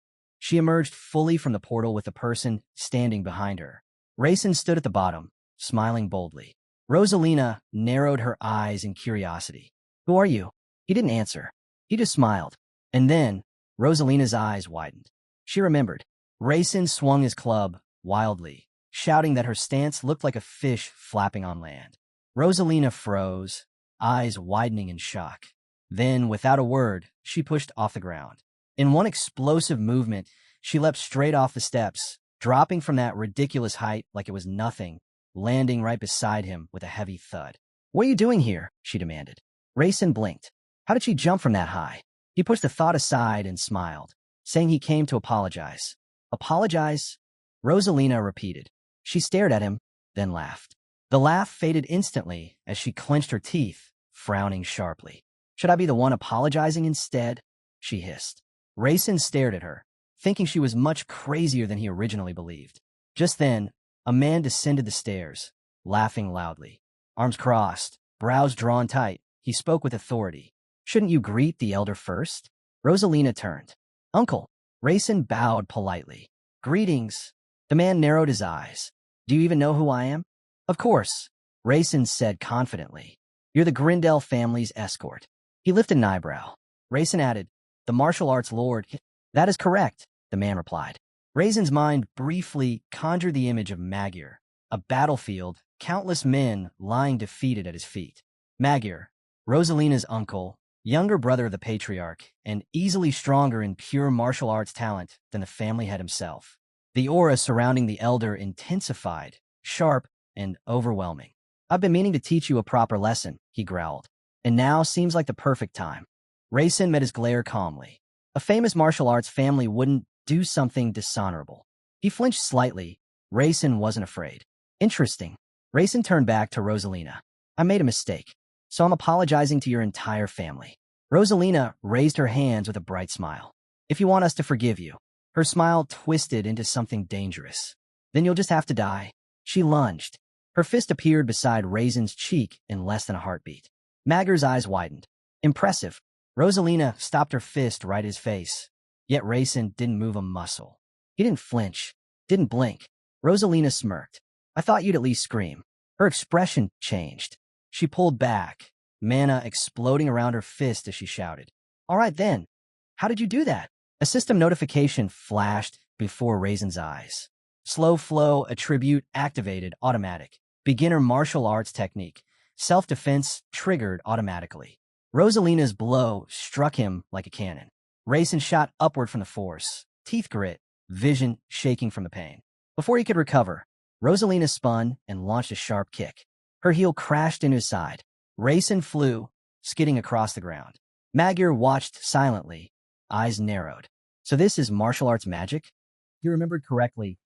She emerged fully from the portal with the person standing behind her. Raisin stood at the bottom, smiling boldly. Rosalina narrowed her eyes in curiosity. Who are you? He didn't answer. He just smiled. And then, Rosalina's eyes widened. She remembered. Raisin swung his club wildly, shouting that her stance looked like a fish flapping on land. Rosalina froze, eyes widening in shock. Then, without a word, she pushed off the ground. In one explosive movement, she leapt straight off the steps, dropping from that ridiculous height like it was nothing, landing right beside him with a heavy thud. What are you doing here? She demanded. Raisin blinked. How did she jump from that high? He pushed the thought aside and smiled, saying he came to apologize. Apologize? Rosalina repeated. She stared at him, then laughed. The laugh faded instantly as she clenched her teeth, frowning sharply. Should I be the one apologizing instead? She hissed. Raisin stared at her, thinking she was much crazier than he originally believed. Just then, a man descended the stairs, laughing loudly. Arms crossed, Brows drawn tight, he spoke with authority. Shouldn't you greet the elder first? Rosalina turned. Uncle. Raisin bowed politely. Greetings. The man narrowed his eyes. Do you even know who I am? Of course, Raisin said confidently. You're the Grindel family's escort. He lifted an eyebrow. Raisin added, the martial arts lord. That is correct, the man replied. Raisin's mind briefly conjured the image of Magyar, a battlefield, countless men lying defeated at his feet. Magyar, Rosalina's uncle, younger brother of the patriarch, and easily stronger in pure martial arts talent than the family head himself. The aura surrounding the elder intensified, sharp, and overwhelming. I've been meaning to teach you a proper lesson, he growled. And now seems like the perfect time. Raisin met his glare calmly. A famous martial arts family wouldn't do something dishonorable. He flinched slightly. Raisin wasn't afraid. Interesting. Raisin turned back to Rosalina. I made a mistake, so I'm apologizing to your entire family. Rosalina raised her hands with a bright smile. If you want us to forgive you. Her smile twisted into something dangerous. Then you'll just have to die. She lunged. Her fist appeared beside Raisin's cheek in less than a heartbeat. Magyar's eyes widened. Impressive. Rosalina stopped her fist right at his face. Yet Raisin didn't move a muscle. He didn't flinch, didn't blink. Rosalina smirked. I thought you'd at least scream. Her expression changed. She pulled back, mana exploding around her fist as she shouted. All right then. How did you do that? A system notification flashed before Raisin's eyes. Slow flow attribute activated automatic. Beginner martial arts technique. Self-defense triggered automatically. Rosalina's blow struck him like a cannon. Raisin shot upward from the force, teeth grit, vision shaking from the pain. Before he could recover, Rosalina spun and launched a sharp kick. Her heel crashed into his side. Raisin flew, skidding across the ground. Magyar watched silently, eyes narrowed. So this is martial arts magic? He remembered correctly.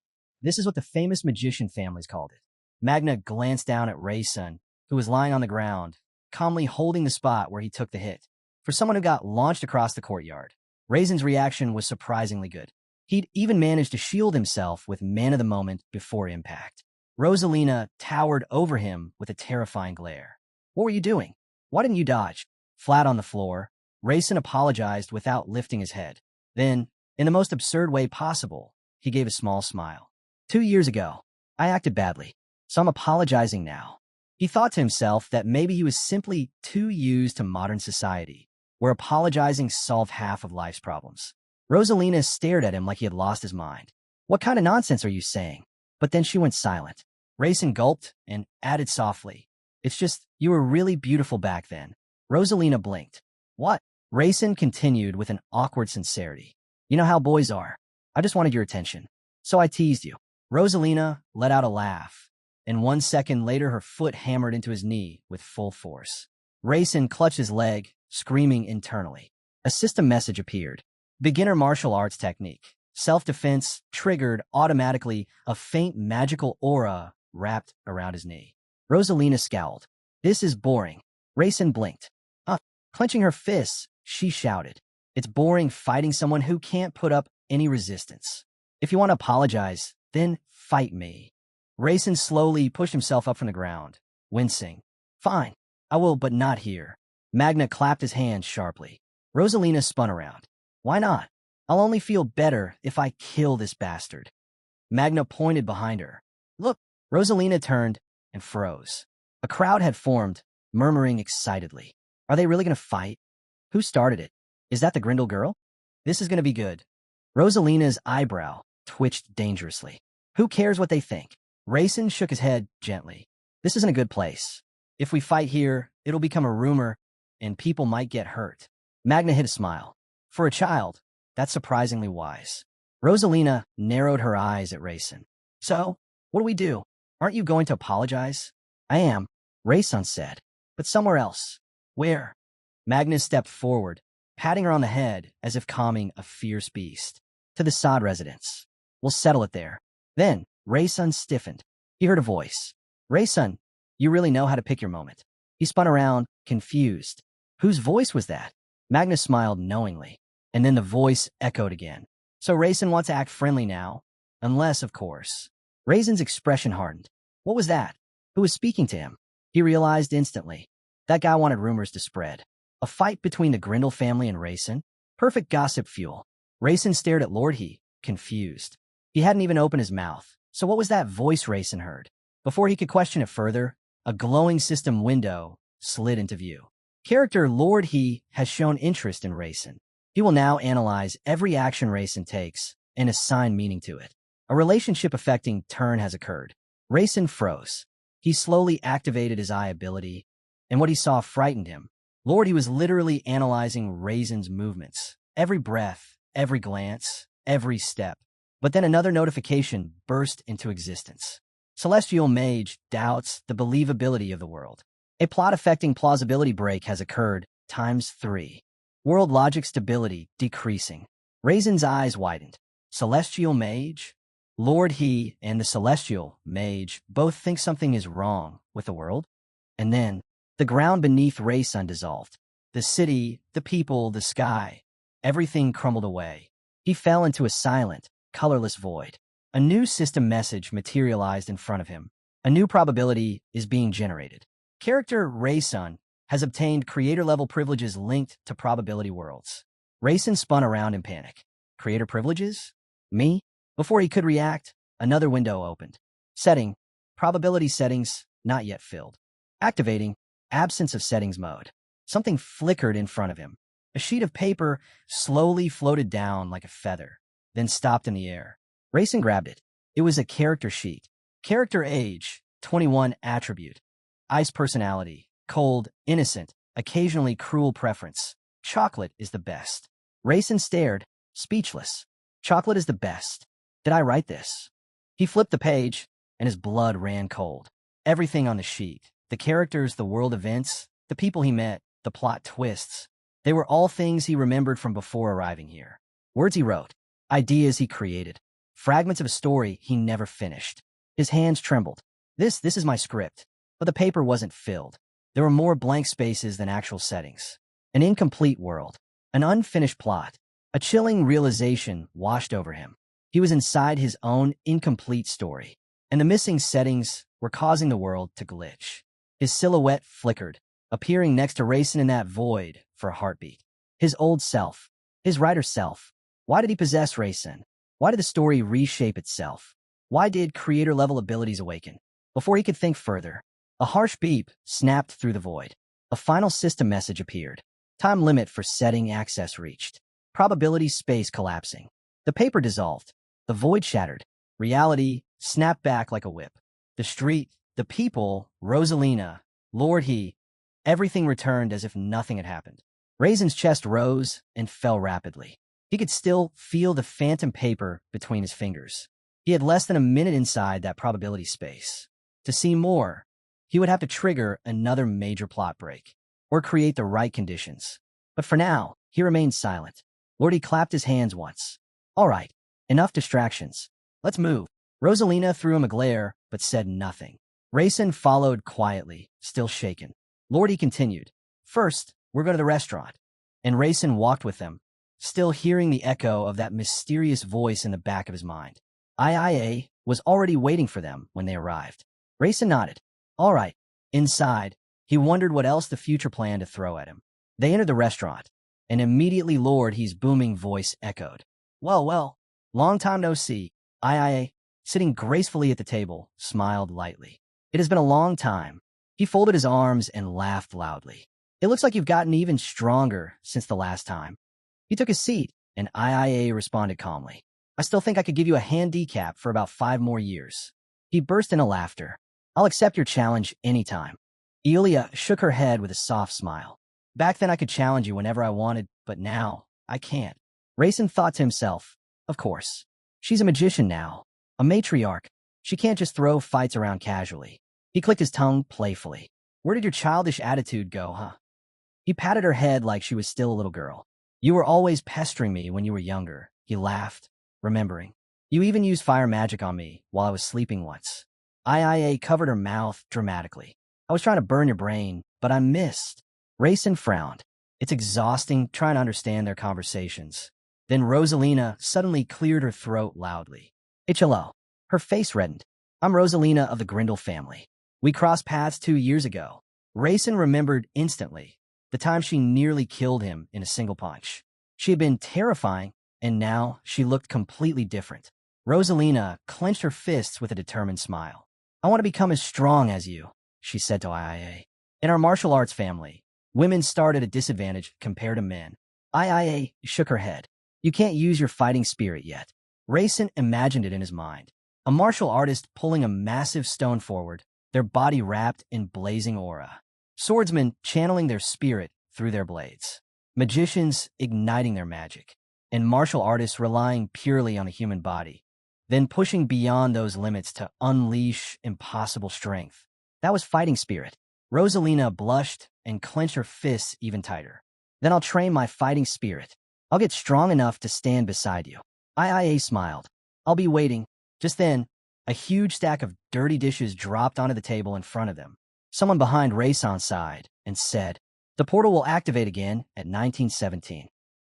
This is what the famous magician families called it. Magna glanced down at Raisin, who was lying on the ground, calmly holding the spot where he took the hit. For someone who got launched across the courtyard, Raisin's reaction was surprisingly good. He'd even managed to shield himself with man of the moment before impact. Rosalina towered over him with a terrifying glare. What were you doing? Why didn't you dodge? Flat on the floor, Raisin apologized without lifting his head. Then, in the most absurd way possible, he gave a small smile. 2 years ago, I acted badly, so I'm apologizing now. He thought to himself that maybe he was simply too used to modern society, where apologizing solved half of life's problems. Rosalina stared at him like he had lost his mind. What kind of nonsense are you saying? But then she went silent. Raisin gulped and added softly. It's just, you were really beautiful back then. Rosalina blinked. What? Raisin continued with an awkward sincerity. You know how boys are. I just wanted your attention. So I teased you. Rosalina let out a laugh, and 1 second later her foot hammered into his knee with full force. Raisin clutched his leg, screaming internally. A system message appeared. Beginner martial arts technique. Self-defense triggered automatically, a faint magical aura wrapped around his knee. Rosalina scowled. This is boring. Raisin blinked. Clenching her fists, she shouted. It's boring fighting someone who can't put up any resistance. If you want to apologize, then fight me. Raisin slowly pushed himself up from the ground, wincing. Fine, I will, but not here. Magna clapped his hands sharply. Rosalina spun around. Why not? I'll only feel better if I kill this bastard. Magna pointed behind her. Look, Rosalina turned and froze. A crowd had formed, murmuring excitedly. Are they really going to fight? Who started it? Is that the Grindel girl? This is going to be good. Rosalina's eyebrow twitched dangerously. Who cares what they think? Raisin shook his head gently. This isn't a good place. If we fight here, it'll become a rumor, and people might get hurt. Magna hid a smile. For a child, that's surprisingly wise. Rosalina narrowed her eyes at Raisin. So, what do we do? Aren't you going to apologize? I am, Raisin said. But somewhere else. Where? Magna stepped forward, patting her on the head as if calming a fierce beast. To the sod residence. We'll settle it there. Then, Raisin stiffened. He heard a voice. Raisin, you really know how to pick your moment. He spun around, confused. Whose voice was that? Magna smiled knowingly, and then the voice echoed again. So Raisin wants to act friendly now? Unless, of course. Raisin's expression hardened. What was that? Who was speaking to him? He realized instantly. That guy wanted rumors to spread. A fight between the Grindle family and Rayson? Perfect gossip fuel. Rayson stared at Lord He, confused. He hadn't even opened his mouth. So what was that voice Rayson heard? Before he could question it further, a glowing system window slid into view. Character Lord He has shown interest in Rayson. He will now analyze every action Rayson takes and assign meaning to it. A relationship-affecting turn has occurred. Rayson froze. He slowly activated his eye ability, and what he saw frightened him. Lord He was literally analyzing Rayson's movements. Every breath, every glance, every step. But then another notification burst into existence. Celestial Mage doubts the believability of the world. A plot-affecting plausibility break has occurred, ×3. World logic stability decreasing. Rayson's eyes widened. Celestial Mage? Lord He and the Celestial Mage both think something is wrong with the world. And then, the ground beneath Rayson dissolved. The city, the people, the sky. Everything crumbled away. He fell into a silent, colorless void. A new system message materialized in front of him. A new probability is being generated. Character Rayson has obtained creator-level privileges linked to probability worlds. Rayson spun around in panic. Creator privileges? Me? Before he could react, another window opened. Setting. Probability settings not yet filled. Activating. Absence of settings mode. Something flickered in front of him. A sheet of paper slowly floated down like a feather, then stopped in the air. Rayson grabbed it. It was a character sheet. Character age, 21 attribute. Ice personality, cold, innocent, occasionally cruel preference. Chocolate is the best. Rayson stared, speechless. Chocolate is the best. Did I write this? He flipped the page, and his blood ran cold. Everything on the sheet, the characters, the world events, the people he met, the plot twists, they were all things he remembered from before arriving here. Words he wrote, ideas he created, fragments of a story he never finished. His hands trembled. This is my script. But the paper wasn't filled. There were more blank spaces than actual settings. An incomplete world. An unfinished plot. A chilling realization washed over him. He was inside his own incomplete story, and the missing settings were causing the world to glitch. His silhouette flickered, appearing next to Rayson in that void for a heartbeat. His old self. His writer self. Why did he possess Rayson? Why did the story reshape itself? Why did creator-level abilities awaken? Before he could think further, a harsh beep snapped through the void. A final system message appeared. Time limit for setting access reached. Probability space collapsing. The paper dissolved. The void shattered. Reality snapped back like a whip. The street, the people, Rosalina, Lord He, everything returned as if nothing had happened. Rayson's chest rose and fell rapidly. He could still feel the phantom paper between his fingers. He had less than a minute inside that probability space. To see more, he would have to trigger another major plot break, or create the right conditions. But for now, he remained silent. Lordy clapped his hands once. All right, enough distractions. Let's move. Rosalina threw him a glare, but said nothing. Rayson followed quietly, still shaken. Lordy continued. First, we're going to the restaurant. And Rayson walked with them, still hearing the echo of that mysterious voice in the back of his mind. IIA was already waiting for them when they arrived. Rayson nodded. All right. Inside, he wondered what else the future planned to throw at him. They entered the restaurant, and immediately Lord He's booming voice echoed. Well, long time no see. IIA, sitting gracefully at the table, smiled lightly. It has been a long time. He folded his arms and laughed loudly. It looks like you've gotten even stronger since the last time. He took a seat, and IIA responded calmly. I still think I could give you a handicap for about 5 more years. He burst into laughter. I'll accept your challenge anytime. Elia shook her head with a soft smile. Back then I could challenge you whenever I wanted, but now I can't. Rayson thought to himself, of course. She's a magician now, a matriarch. She can't just throw fights around casually. He clicked his tongue playfully. Where did your childish attitude go, huh? He patted her head like she was still a little girl. You were always pestering me when you were younger. He laughed, remembering. You even used fire magic on me while I was sleeping once. IIA covered her mouth dramatically. I was trying to burn your brain, but I missed. Rayson frowned. It's exhausting trying to understand their conversations. Then Rosalina suddenly cleared her throat loudly. HLO. Her face reddened. I'm Rosalina of the Grindle family. We crossed paths 2 years ago. Raisin remembered instantly the time she nearly killed him in a single punch. She had been terrifying, and now she looked completely different. Rosalina clenched her fists with a determined smile. I want to become as strong as you, she said to Iia. In our martial arts family, women start at a disadvantage compared to men. Iia shook her head. You can't use your fighting spirit yet. Raisin imagined it in his mind. A martial artist pulling a massive stone forward, their body wrapped in blazing aura. Swordsmen channeling their spirit through their blades. Magicians igniting their magic. And martial artists relying purely on the human body, then pushing beyond those limits to unleash impossible strength. That was fighting spirit. Rosalina blushed and clenched her fists even tighter. Then I'll train my fighting spirit. I'll get strong enough to stand beside you. Iia smiled. I'll be waiting. Just then, a huge stack of dirty dishes dropped onto the table in front of them. Someone behind Raisin sighed and said, the portal will activate again at 1917.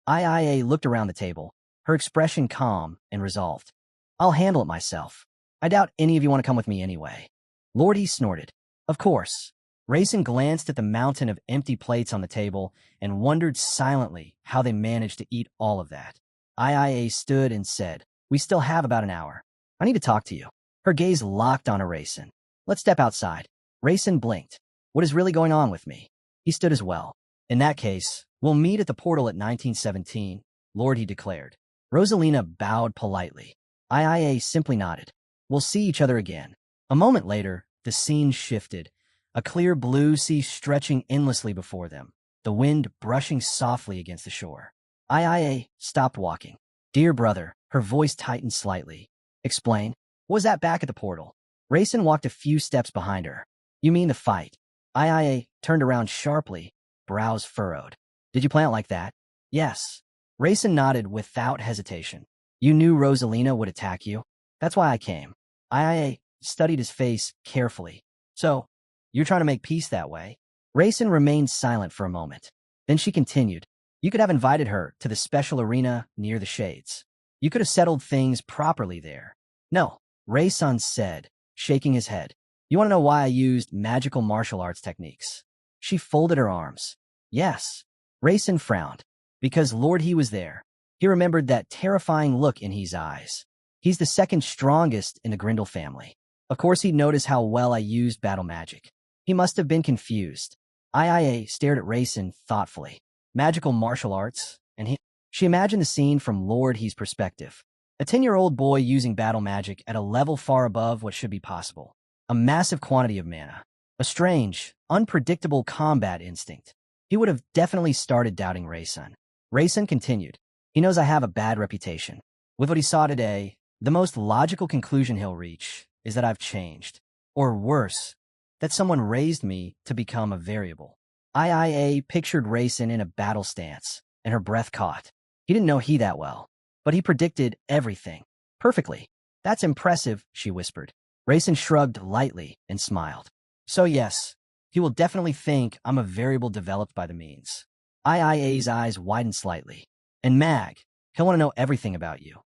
Iia looked around the table, her expression calm and resolved. I'll handle it myself. I doubt any of you want to come with me anyway. Lordy snorted. Of course. Raisin glanced at the mountain of empty plates on the table and wondered silently how they managed to eat all of that. Iia stood and said, we still have about an hour. I need to talk to you. Her gaze locked on Raisin. Let's step outside. Raisin blinked. What is really going on with me? He stood as well. In that case, we'll meet at the portal at 1917, Lord, he declared. Rosalina bowed politely. Iia simply nodded. We'll see each other again. A moment later, the scene shifted, a clear blue sea stretching endlessly before them, the wind brushing softly against the shore. Iia stopped walking. Dear brother, her voice tightened slightly. Explain. What was that back at the portal? Raisin walked a few steps behind her. You mean the fight? Iia turned around sharply, brows furrowed. Did you plan it like that? Yes. Raisin nodded without hesitation. You knew Rosalina would attack you? That's why I came. Iia studied his face carefully. So, you're trying to make peace that way? Raisin remained silent for a moment. Then she continued. You could have invited her to the special arena near the shades. You could have settled things properly there. No, Raisin said, shaking his head. You want to know why I used magical martial arts techniques? She folded her arms. Yes. Raisin frowned. Because Lord he was there. He remembered that terrifying look in his eyes. He's the second strongest in the Grindel family. Of course he'd noticed how well I used battle magic. He must have been confused. Iia stared at Raisin thoughtfully. Magical martial arts, and she imagined the scene from Lord He's perspective. A 10-year-old boy using battle magic at a level far above what should be possible. A massive quantity of mana. A strange, unpredictable combat instinct. He would have definitely started doubting Raisin. Raisin continued. He knows I have a bad reputation. With what he saw today, the most logical conclusion he'll reach is that I've changed. Or worse, that someone raised me to become a variable. Iia pictured Raisin in a battle stance, and her breath caught. He didn't know he that well, but he predicted everything. Perfectly. That's impressive, she whispered. Raisin shrugged lightly and smiled. So yes, he will definitely think I'm a variable developed by the means. Iia's eyes widened slightly. And Mag, he'll want to know everything about you.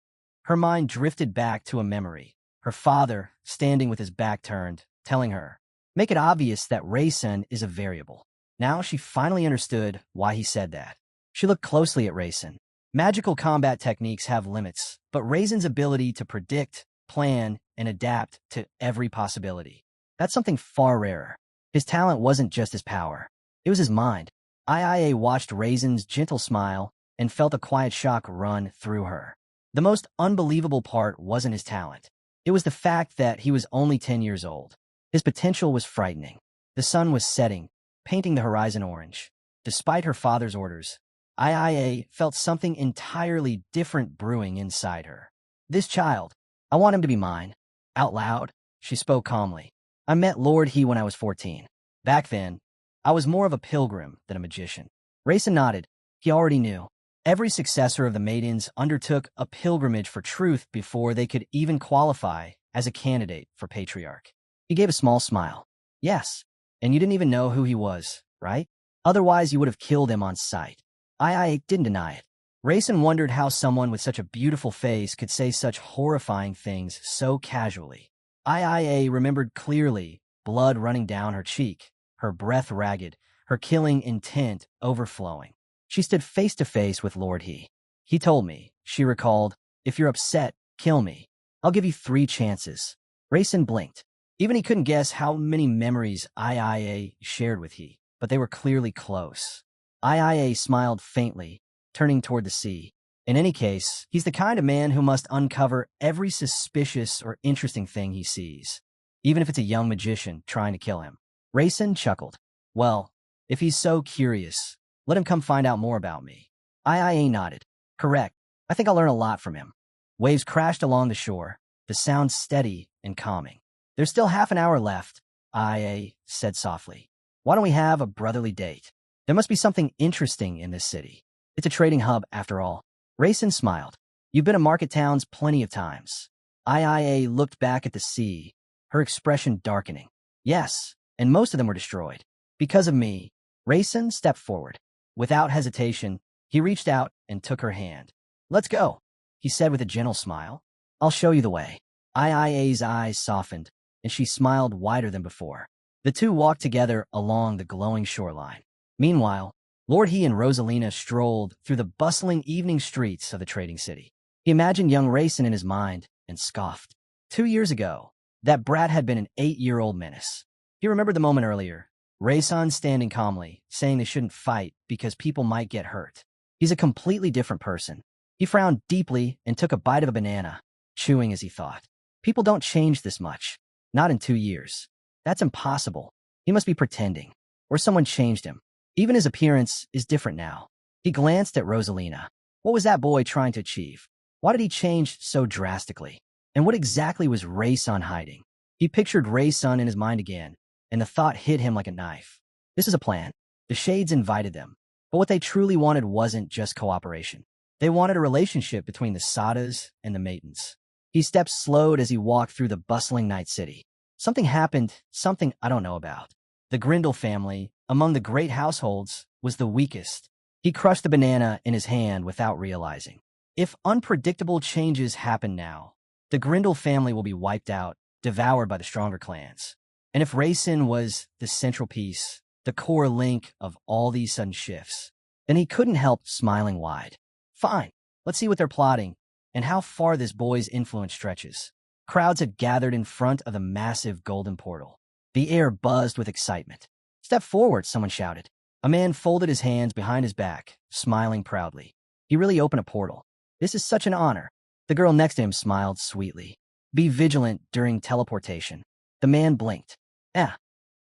Her mind drifted back to a memory. Her father, standing with his back turned, telling her, make it obvious that Raisin is a variable. Now she finally understood why he said that. She looked closely at Raisin. Magical combat techniques have limits, but Raisin's ability to predict, plan, and adapt to every possibility. That's something far rarer. His talent wasn't just his power. It was his mind. Iia watched Raisin's gentle smile and felt a quiet shock run through her. The most unbelievable part wasn't his talent. It was the fact that he was only 10 years old. His potential was frightening. The sun was setting, painting the horizon orange. Despite her father's orders, Iia felt something entirely different brewing inside her. This child, I want him to be mine. Out loud, she spoke calmly. I met Lord He when I was 14. Back then, I was more of a pilgrim than a magician. Raisin nodded. He already knew. Every successor of the maidens undertook a pilgrimage for truth before they could even qualify as a candidate for patriarch. He gave a small smile. Yes, and you didn't even know who he was, right? Otherwise, you would have killed him on sight. Iia didn't deny it. Raisin wondered how someone with such a beautiful face could say such horrifying things so casually. Iia remembered clearly, blood running down her cheek. her breath ragged, her killing intent overflowing. She stood face to face with Lord He. He told me, she recalled, if you're upset, kill me. I'll give you 3 chances. Rayson blinked. Even he couldn't guess how many memories IIA shared with He, but they were clearly close. IIA smiled faintly, turning toward the sea. In any case, he's the kind of man who must uncover every suspicious or interesting thing he sees, even if it's a young magician trying to kill him. Rayson chuckled. Well, if he's so curious, let him come find out more about me. IIA nodded. Correct. I think I'll learn a lot from him. Waves crashed along the shore, the sound steady and calming. There's still half an hour left, IIA said softly. Why don't we have a brotherly date? There must be something interesting in this city. It's a trading hub, after all. Rayson smiled. You've been to market towns plenty of times. IIA looked back at the sea, her expression darkening. Yes, and most of them were destroyed. Because of me. Rayson stepped forward. Without hesitation, he reached out and took her hand. Let's go, he said with a gentle smile. I'll show you the way. IIA's eyes softened, and she smiled wider than before. The two walked together along the glowing shoreline. Meanwhile, Lord He and Rosalina strolled through the bustling evening streets of the trading city. He imagined young Rayson in his mind and scoffed. 2 years ago, that brat had been an 8-year-old menace. He remembered the moment earlier, Rayson standing calmly, saying they shouldn't fight because people might get hurt. He's a completely different person. He frowned deeply and took a bite of a banana, chewing as he thought. People don't change this much. Not in 2 years. That's impossible. He must be pretending. Or someone changed him. Even his appearance is different now. He glanced at Rosalina. What was that boy trying to achieve? Why did he change so drastically? And what exactly was Rayson hiding? He pictured Rayson in his mind again, and the thought hit him like a knife. This is a plan. The Shades invited them. But what they truly wanted wasn't just cooperation. They wanted a relationship between the Sadas and the Maidens. He stepped slowed as he walked through the bustling night city. Something happened, something I don't know about. The Grindle family, among the great households, was the weakest. He crushed the banana in his hand without realizing. If unpredictable changes happen now, the Grindle family will be wiped out, devoured by the stronger clans. And if Rayson was the central piece, the core link of all these sudden shifts, then he couldn't help smiling wide. Fine, let's see what they're plotting, and how far this boy's influence stretches. Crowds had gathered in front of the massive golden portal. The air buzzed with excitement. Step forward, someone shouted. A man folded his hands behind his back, smiling proudly. He really opened a portal. This is such an honor. The girl next to him smiled sweetly. Be vigilant during teleportation. The man blinked.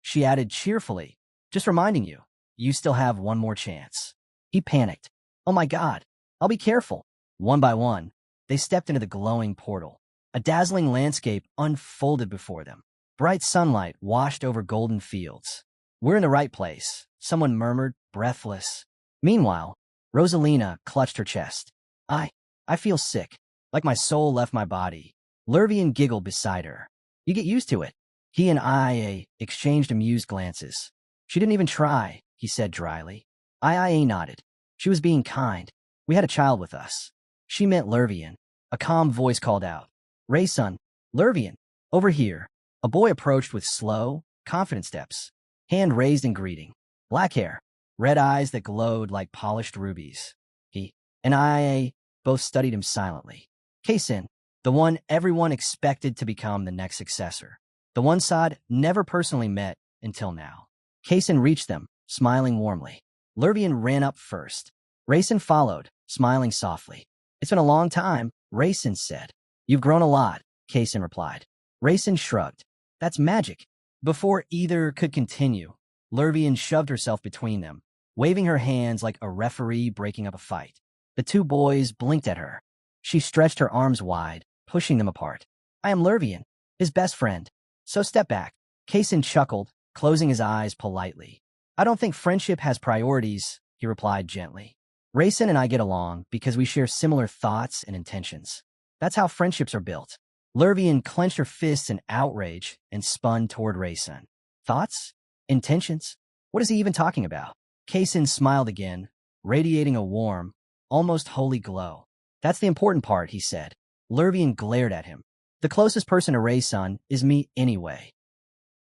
She added cheerfully. Just reminding you, you still have one more chance. He panicked. Oh my God, I'll be careful. One by one, they stepped into the glowing portal. A dazzling landscape unfolded before them. Bright sunlight washed over golden fields. We're in the right place, someone murmured, breathless. Meanwhile, Rosalina clutched her chest. I feel sick, like my soul left my body. Lurvian giggled beside her. You get used to it. He and IA exchanged amused glances. She didn't even try, he said dryly. IA nodded. She was being kind. We had a child with us. She meant Lurvian. A calm voice called out. Rayson, Lurvian, over here. A boy approached with slow, confident steps, hand raised in greeting. Black hair, red eyes that glowed like polished rubies. He and IA both studied him silently. Kaysen, the one everyone expected to become the next successor. The one Saad never personally met until now. Kaysen reached them, smiling warmly. Lurvian ran up first. Rayson followed, smiling softly. It's been a long time, Rayson said. You've grown a lot, Kaysen replied. Rayson shrugged. That's magic. Before either could continue, Lurvian shoved herself between them, waving her hands like a referee breaking up a fight. The two boys blinked at her. She stretched her arms wide, pushing them apart. I am Lurvian, his best friend. So step back. Kaysen chuckled, closing his eyes politely. I don't think friendship has priorities, he replied gently. Rayson and I get along because we share similar thoughts and intentions. That's how friendships are built. Lurvian clenched her fists in outrage and spun toward Rayson. Thoughts? Intentions? What is he even talking about? Kaysen smiled again, radiating a warm, almost holy glow. That's the important part, he said. Lurvian glared at him. The closest person to Rayson is me anyway.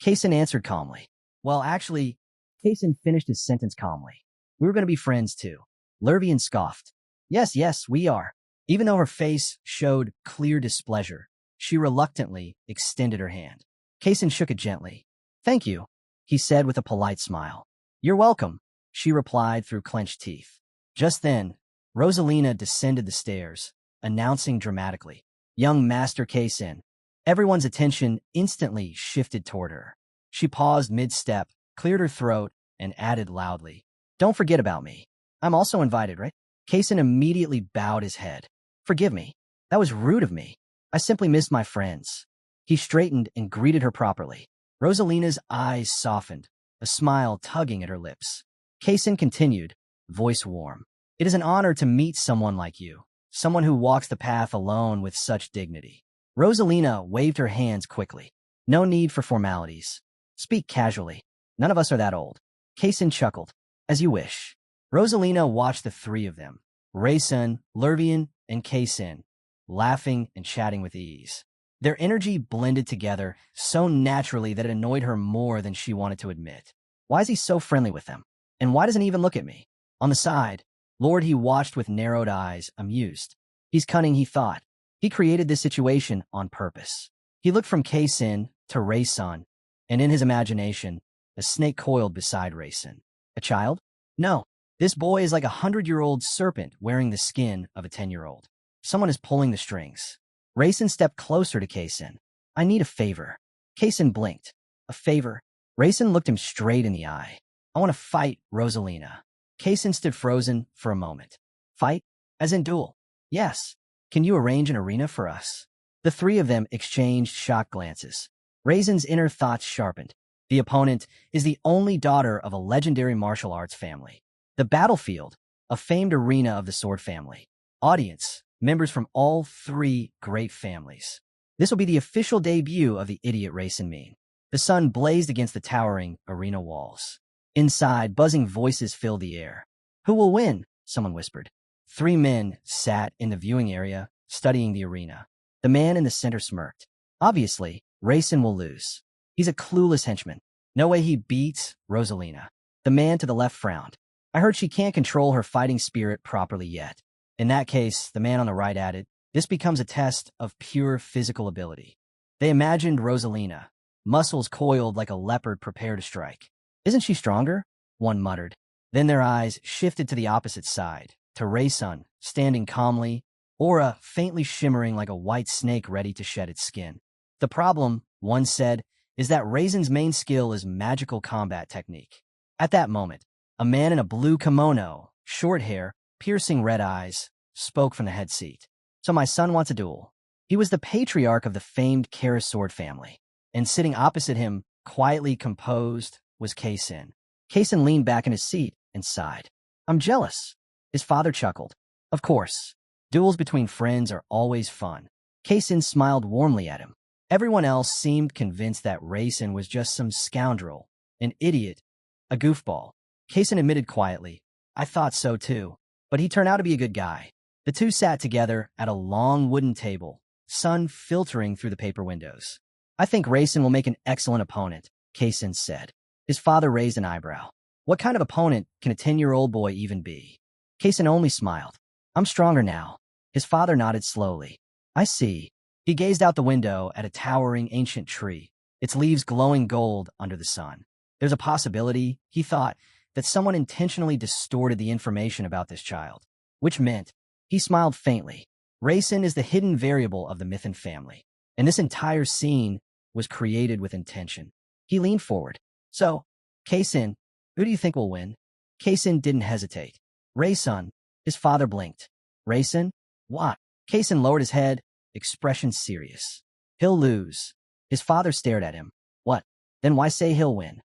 Kaysen answered calmly. Well, actually, Kaysen finished his sentence calmly. We were going to be friends too. Lurvian scoffed. Yes, yes, we are. Even though her face showed clear displeasure, she reluctantly extended her hand. Kaysen shook it gently. Thank you, he said with a polite smile. You're welcome, she replied through clenched teeth. Just then, Rosalina descended the stairs, announcing dramatically, Young Master Kaysen. Everyone's attention instantly shifted toward her. She paused mid-step, cleared her throat, and added loudly, Don't forget about me. I'm also invited, right? Kaysen immediately bowed his head. Forgive me. That was rude of me. I simply missed my friends. He straightened and greeted her properly. Rosalina's eyes softened, a smile tugging at her lips. Kaysen continued, voice warm. It is an honor to meet someone like you, someone who walks the path alone with such dignity. Rosalina waved her hands quickly. No need for formalities. Speak casually. None of us are that old. Kaysen chuckled. As you wish. Rosalina watched the three of them, Raysun, Lurvian, and Kaysen, laughing and chatting with ease. Their energy blended together so naturally that it annoyed her more than she wanted to admit. Why is he so friendly with them? And why doesn't he even look at me? On the side, Lord he watched with narrowed eyes, amused. He's cunning, he thought. He created this situation on purpose. He looked from Kaysen to Raysun, and in his imagination, a snake coiled beside Raysun. A child? No. This boy is like a 100-year-old serpent wearing the skin of a 10-year-old. Someone is pulling the strings. Raysun stepped closer to Kaysen. I need a favor. Kaysen blinked. A favor? Raysun looked him straight in the eye. I want to fight Rosalina. Kaysen stood frozen for a moment. Fight? As in duel? Yes. Can you arrange an arena for us? The three of them exchanged shocked glances. Raysun's inner thoughts sharpened. The opponent is the only daughter of a legendary martial arts family. The battlefield, a famed arena of the sword family. Audience, members from all three great families. This will be the official debut of the idiot Raysun Mean. The sun blazed against the towering arena walls. Inside, buzzing voices filled the air. Who will win? Someone whispered. Three men sat in the viewing area, studying the arena. The man in the center smirked. Obviously, Raysun will lose. He's a clueless henchman. No way he beats Rosalina. The man to the left frowned. I heard she can't control her fighting spirit properly yet. In that case, the man on the right added, this becomes a test of pure physical ability. They imagined Rosalina, muscles coiled like a leopard prepared to strike. Isn't she stronger? One muttered. Then their eyes shifted to the opposite side, to Raysun, standing calmly, aura faintly shimmering like a white snake ready to shed its skin. The problem, one said, is that Raysun's main skill is magical combat technique. At that moment, a man in a blue kimono, short hair, piercing red eyes, spoke from the head seat. So my son wants a duel. He was the patriarch of the famed Karis sword family, and sitting opposite him, quietly composed, was Kaysen. Kaysen leaned back in his seat and sighed. I'm jealous. His father chuckled. Of course. Duels between friends are always fun. Kaysen smiled warmly at him. Everyone else seemed convinced that Raysun was just some scoundrel, an idiot, a goofball. Kaysen admitted quietly, I thought so too, but he turned out to be a good guy. The two sat together at a long wooden table, sun filtering through the paper windows. I think Raysun will make an excellent opponent, Kaysen said. His father raised an eyebrow. What kind of opponent can a 10-year-old boy even be? Kaysen only smiled. I'm stronger now. His father nodded slowly. I see. He gazed out the window at a towering ancient tree, its leaves glowing gold under the sun. There's a possibility, he thought, that someone intentionally distorted the information about this child, which meant, he smiled faintly, Raysun is the hidden variable of the Mython family, and this entire scene was created with intention. He leaned forward. So, Kaysen, who do you think will win? Kaysen didn't hesitate. Raysun. His father blinked. Raysun? What? Kaysen lowered his head, expression serious. He'll lose. His father stared at him. What? Then why say he'll win?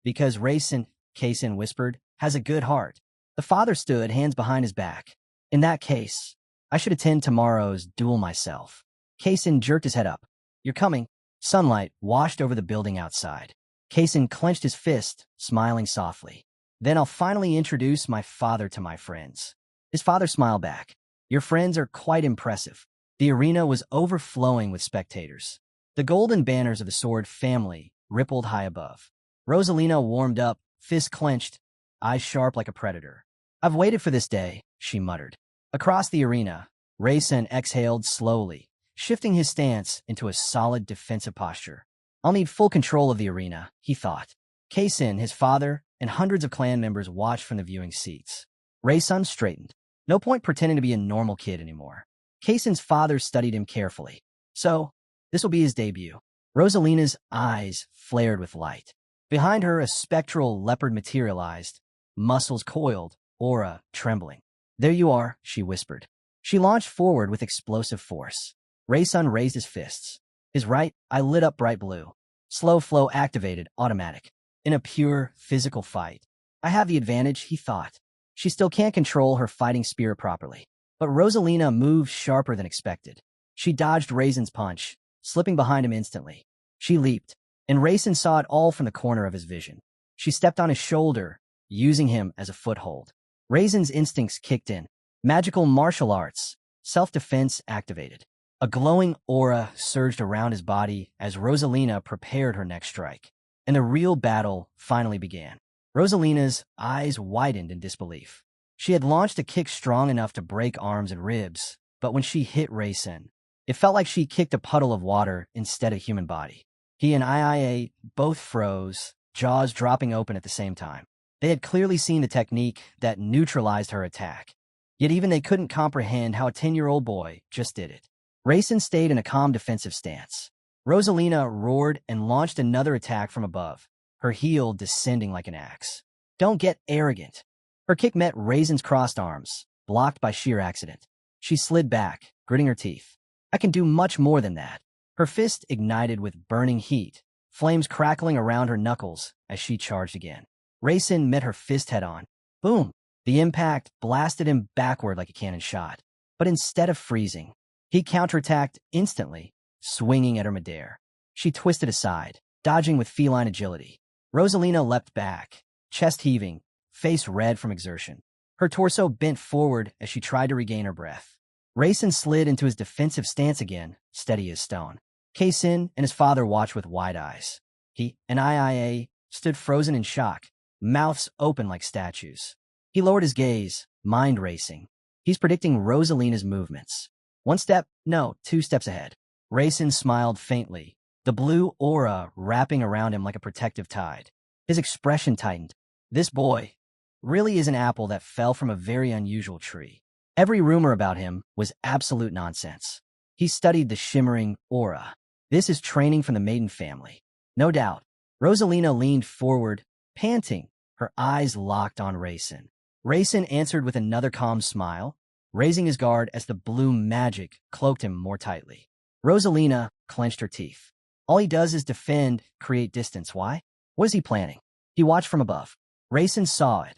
Because Raysun, Kaysen whispered, has a good heart. The father stood, hands behind his back. In that case, I should attend tomorrow's duel myself. Kaysen jerked his head up. You're coming. Sunlight washed over the building outside. Kaysen clenched his fist, smiling softly. Then I'll finally introduce my father to my friends. His father smiled back. Your friends are quite impressive. The arena was overflowing with spectators. The golden banners of the sword family rippled high above. Rosalina warmed up fist clenched, eyes sharp like a predator. I've waited for this day, she muttered. Across the arena, Rayson exhaled slowly, shifting his stance into a solid defensive posture. I'll need full control of the arena, he thought. Kaysen, his father, and hundreds of clan members watched from the viewing seats. Rayson straightened. No point pretending to be a normal kid anymore. Kaysen's father studied him carefully. So, this will be his debut. Rosalina's eyes flared with light. Behind her, a spectral leopard materialized, muscles coiled, aura trembling. There you are, she whispered. She launched forward with explosive force. Rayson raised his fists. His right eye lit up bright blue. Slow flow activated, automatic. In a pure, physical fight. I have the advantage, he thought. She still can't control her fighting spirit properly. But Rosalina moved sharper than expected. She dodged Rayson's punch, slipping behind him instantly. She leaped, and Rayson saw it all from the corner of his vision. She stepped on his shoulder, using him as a foothold. Rayson's instincts kicked in. Magical martial arts, self-defense activated. A glowing aura surged around his body as Rosalina prepared her next strike. And the real battle finally began. Rosalina's eyes widened in disbelief. She had launched a kick strong enough to break arms and ribs, but when she hit Rayson, it felt like she kicked a puddle of water instead of human body. He and IIA both froze, jaws dropping open at the same time. They had clearly seen the technique that neutralized her attack. Yet even they couldn't comprehend how a 10-year-old boy just did it. Rayson stayed in a calm defensive stance. Rosalina roared and launched another attack from above, her heel descending like an axe. Don't get arrogant. Her kick met Rayson's crossed arms, blocked by sheer accident. She slid back, gritting her teeth. I can do much more than that. Her fist ignited with burning heat, flames crackling around her knuckles as she charged again. Rayson met her fist head-on. Boom! The impact blasted him backward like a cannon shot. But instead of freezing, he counterattacked instantly, swinging at her midair. She twisted aside, dodging with feline agility. Rosalina leapt back, chest heaving, face red from exertion. Her torso bent forward as she tried to regain her breath. Rayson slid into his defensive stance again, steady as stone. Kaysen and his father watched with wide eyes. He and IIA stood frozen in shock, mouths open like statues. He lowered his gaze, mind racing. He's predicting Rosalina's movements. One step, no, 2 steps ahead. Rayson smiled faintly, the blue aura wrapping around him like a protective tide. His expression tightened. This boy really is an apple that fell from a very unusual tree. Every rumor about him was absolute nonsense. He studied the shimmering aura. This is training from the maiden family. No doubt. Rosalina leaned forward, panting, her eyes locked on Rayson. Rayson answered with another calm smile, raising his guard as the blue magic cloaked him more tightly. Rosalina clenched her teeth. All he does is defend, create distance. Why? What is he planning? He watched from above. Rayson saw it.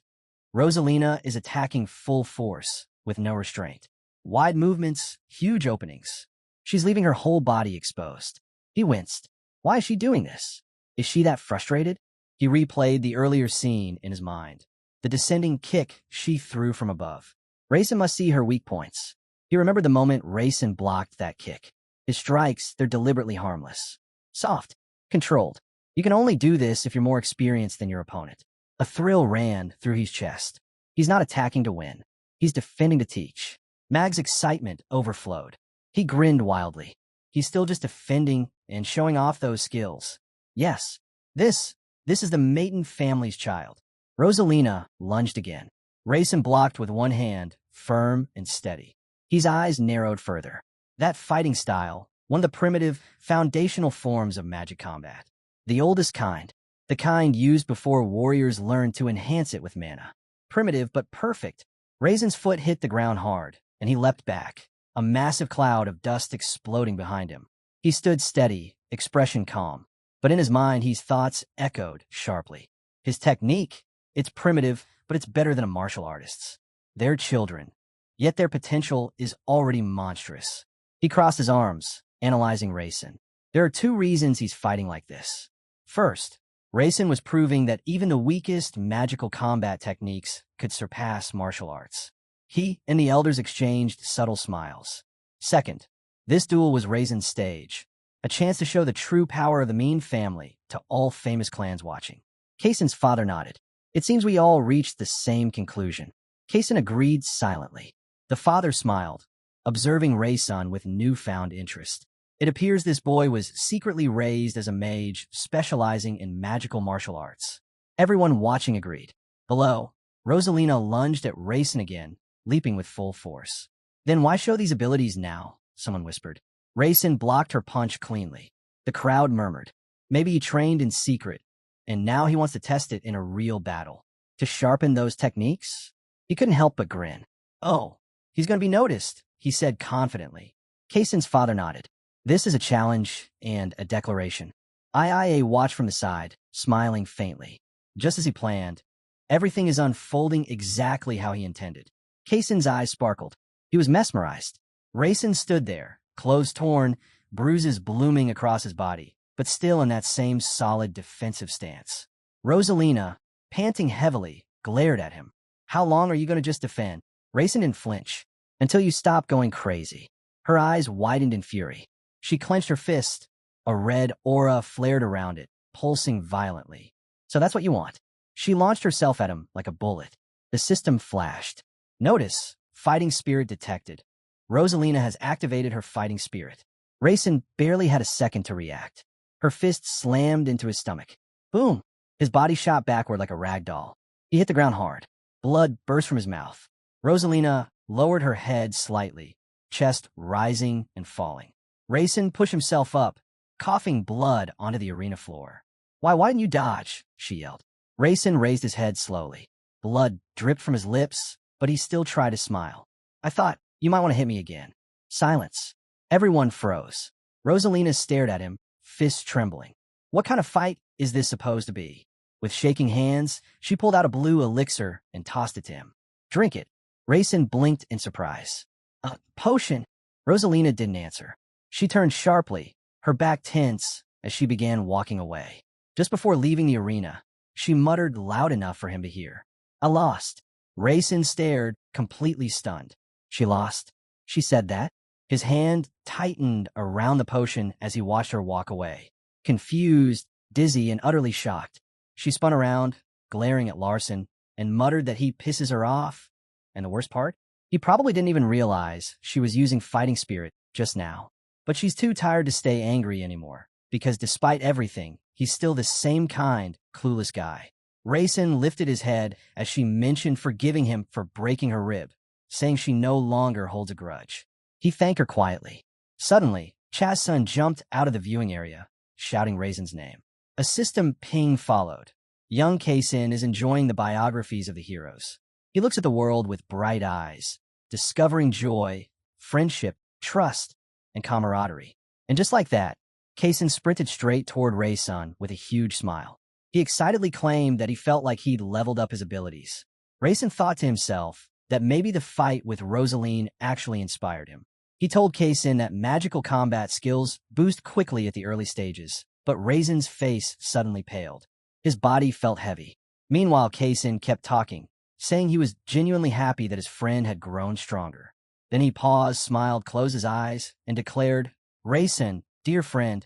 Rosalina is attacking full force, with no restraint. Wide movements, huge openings. She's leaving her whole body exposed. He winced. Why is she doing this? Is she that frustrated? He replayed the earlier scene in his mind. The descending kick she threw from above. Rayson must see her weak points. He remembered the moment Rayson blocked that kick. His strikes, they're deliberately harmless. Soft. Controlled. You can only do this if you're more experienced than your opponent. A thrill ran through his chest. He's not attacking to win. He's defending to teach. Mag's excitement overflowed. He grinned wildly. He's still just defending and showing off those skills. Yes, this is the maiden family's child. Rosalina lunged again. Rayson blocked with one hand, firm and steady. His eyes narrowed further. That fighting style, one of the primitive, foundational forms of magic combat. The oldest kind. The kind used before warriors learned to enhance it with mana. Primitive but perfect. Rayson's foot hit the ground hard, and he leapt back, a massive cloud of dust exploding behind him. He stood steady, expression calm, but in his mind his thoughts echoed sharply. His technique, it's primitive, but it's better than a martial artist's. They're children, yet their potential is already monstrous. He crossed his arms, analyzing Rayson. There are 2 reasons he's fighting like this. First, Rayson was proving that even the weakest magical combat techniques could surpass martial arts. He and the elders exchanged subtle smiles. Second, this duel was Rayson's stage, a chance to show the true power of the Mean family to all famous clans watching. Kaysen's father nodded. It seems we all reached the same conclusion. Kaysen agreed silently. The father smiled, observing Raysun with newfound interest. It appears this boy was secretly raised as a mage specializing in magical martial arts. Everyone watching agreed. Below, Rosalina lunged at Raysun again, leaping with full force. Then why show these abilities now? Someone whispered. Raysun blocked her punch cleanly. The crowd murmured. Maybe he trained in secret, and now he wants to test it in a real battle. To sharpen those techniques? He couldn't help but grin. Oh, he's going to be noticed, he said confidently. Kaysen's father nodded. This is a challenge and a declaration. IA watched from the side, smiling faintly. Just as he planned, everything is unfolding exactly how he intended. Kaysen's eyes sparkled. He was mesmerized. Raysun stood there, clothes torn, bruises blooming across his body, but still in that same solid defensive stance. Rosalina, panting heavily, glared at him. How long are you going to just defend? Raysun didn't flinch. Until you stop going crazy. Her eyes widened in fury. She clenched her fist. A red aura flared around it, pulsing violently. So that's what you want. She launched herself at him like a bullet. The system flashed. Notice, fighting spirit detected. Rosalina has activated her fighting spirit. Raysun barely had a second to react. Her fist slammed into his stomach. Boom! His body shot backward like a rag doll. He hit the ground hard. Blood burst from his mouth. Rosalina lowered her head slightly, chest rising and falling. Raysun pushed himself up, coughing blood onto the arena floor. Why didn't you dodge? She yelled. Raysun raised his head slowly. Blood dripped from his lips, but he still tried to smile. I thought, you might want to hit me again. Silence. Everyone froze. Rosalina stared at him, fists trembling. What kind of fight is this supposed to be? With shaking hands, she pulled out a blue elixir and tossed it to him. Drink it. Raysun blinked in surprise. A potion. Rosalina didn't answer. She turned sharply, her back tense, as she began walking away. Just before leaving the arena, she muttered loud enough for him to hear. I lost. Raysun stared, completely stunned. She lost. She said that. His hand tightened around the potion as he watched her walk away. Confused, dizzy, and utterly shocked. She spun around, glaring at Larson, and muttered that he pisses her off. And the worst part? He probably didn't even realize she was using fighting spirit just now. But she's too tired to stay angry anymore, because despite everything, he's still the same kind, clueless guy. Raysun lifted his head as she mentioned forgiving him for breaking her rib, saying she no longer holds a grudge. He thanked her quietly. Suddenly, Chaz-sun jumped out of the viewing area, shouting Raysun's name. A system ping followed. Young Kaysen is enjoying the biographies of the heroes. He looks at the world with bright eyes, discovering joy, friendship, trust, and camaraderie. And just like that, Kaysen sprinted straight toward Raysun with a huge smile. He excitedly claimed that he felt like he'd leveled up his abilities. Raysun thought to himself that maybe the fight with Rosaline actually inspired him. He told Kaysen that magical combat skills boost quickly at the early stages, but Raysun's face suddenly paled. His body felt heavy. Meanwhile, Kaysen kept talking, saying he was genuinely happy that his friend had grown stronger. Then he paused, smiled, closed his eyes, and declared, Raysun, dear friend,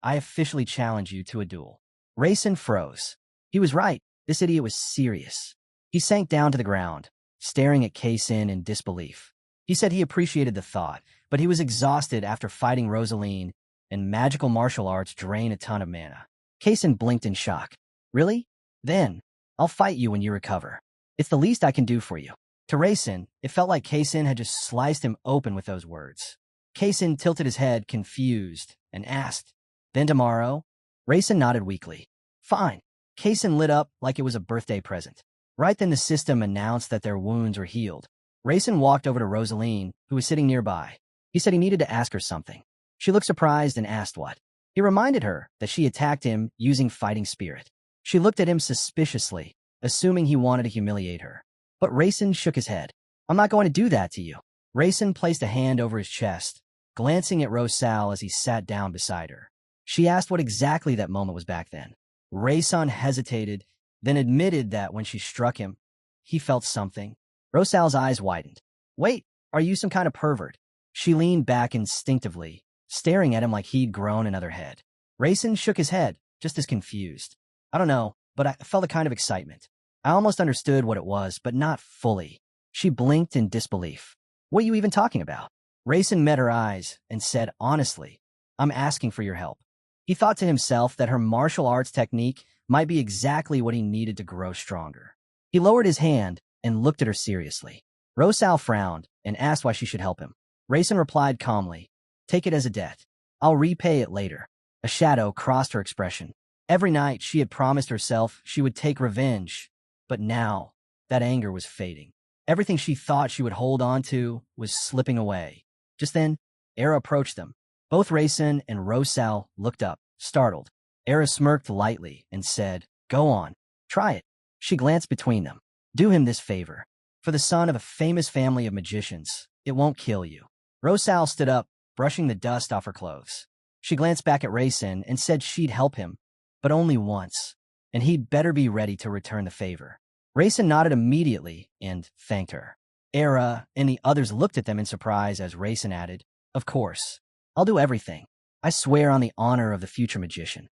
I officially challenge you to a duel. Raysun froze. He was right. This idiot was serious. He sank down to the ground, staring at Kaysen in disbelief. He said he appreciated the thought, but he was exhausted after fighting Rosaline, and magical martial arts drain a ton of mana. Kaysen blinked in shock. Really? Then, I'll fight you when you recover. It's the least I can do for you. To Raysun, it felt like Kaysen had just sliced him open with those words. Kaysen tilted his head, confused, and asked, Then tomorrow? Raysun nodded weakly. Fine. Kaysen lit up like it was a birthday present. Right then the system announced that their wounds were healed. Raysun walked over to Rosaline, who was sitting nearby. He said he needed to ask her something. She looked surprised and asked what. He reminded her that she attacked him using fighting spirit. She looked at him suspiciously, assuming he wanted to humiliate her. But Raysun shook his head. I'm not going to do that to you. Raysun placed a hand over his chest, glancing at Rosal as he sat down beside her. She asked what exactly that moment was back then. Raysun hesitated, then admitted that when she struck him, he felt something. Rosal's eyes widened. Wait, are you some kind of pervert? She leaned back instinctively, staring at him like he'd grown another head. Raysun shook his head, just as confused. I don't know, but I felt a kind of excitement. I almost understood what it was, but not fully. She blinked in disbelief. What are you even talking about? Rayson met her eyes and said, honestly, I'm asking for your help. He thought to himself that her martial arts technique might be exactly what he needed to grow stronger. He lowered his hand and looked at her seriously. Rosal frowned and asked why she should help him. Rayson replied calmly, take it as a debt. I'll repay it later. A shadow crossed her expression. Every night she had promised herself she would take revenge, but now that anger was fading. Everything she thought she would hold on to was slipping away. Just then, Era approached them. Both Rayson and Rosal looked up, startled. Era smirked lightly and said, go on, try it. She glanced between them. Do him this favor. For the son of a famous family of magicians, it won't kill you. Rosal stood up, brushing the dust off her clothes. She glanced back at Rayson and said she'd help him, but only once, and he'd better be ready to return the favor. Rayson nodded immediately and thanked her. Era and the others looked at them in surprise as Rayson added, of course, I'll do everything. I swear on the honor of the future magician.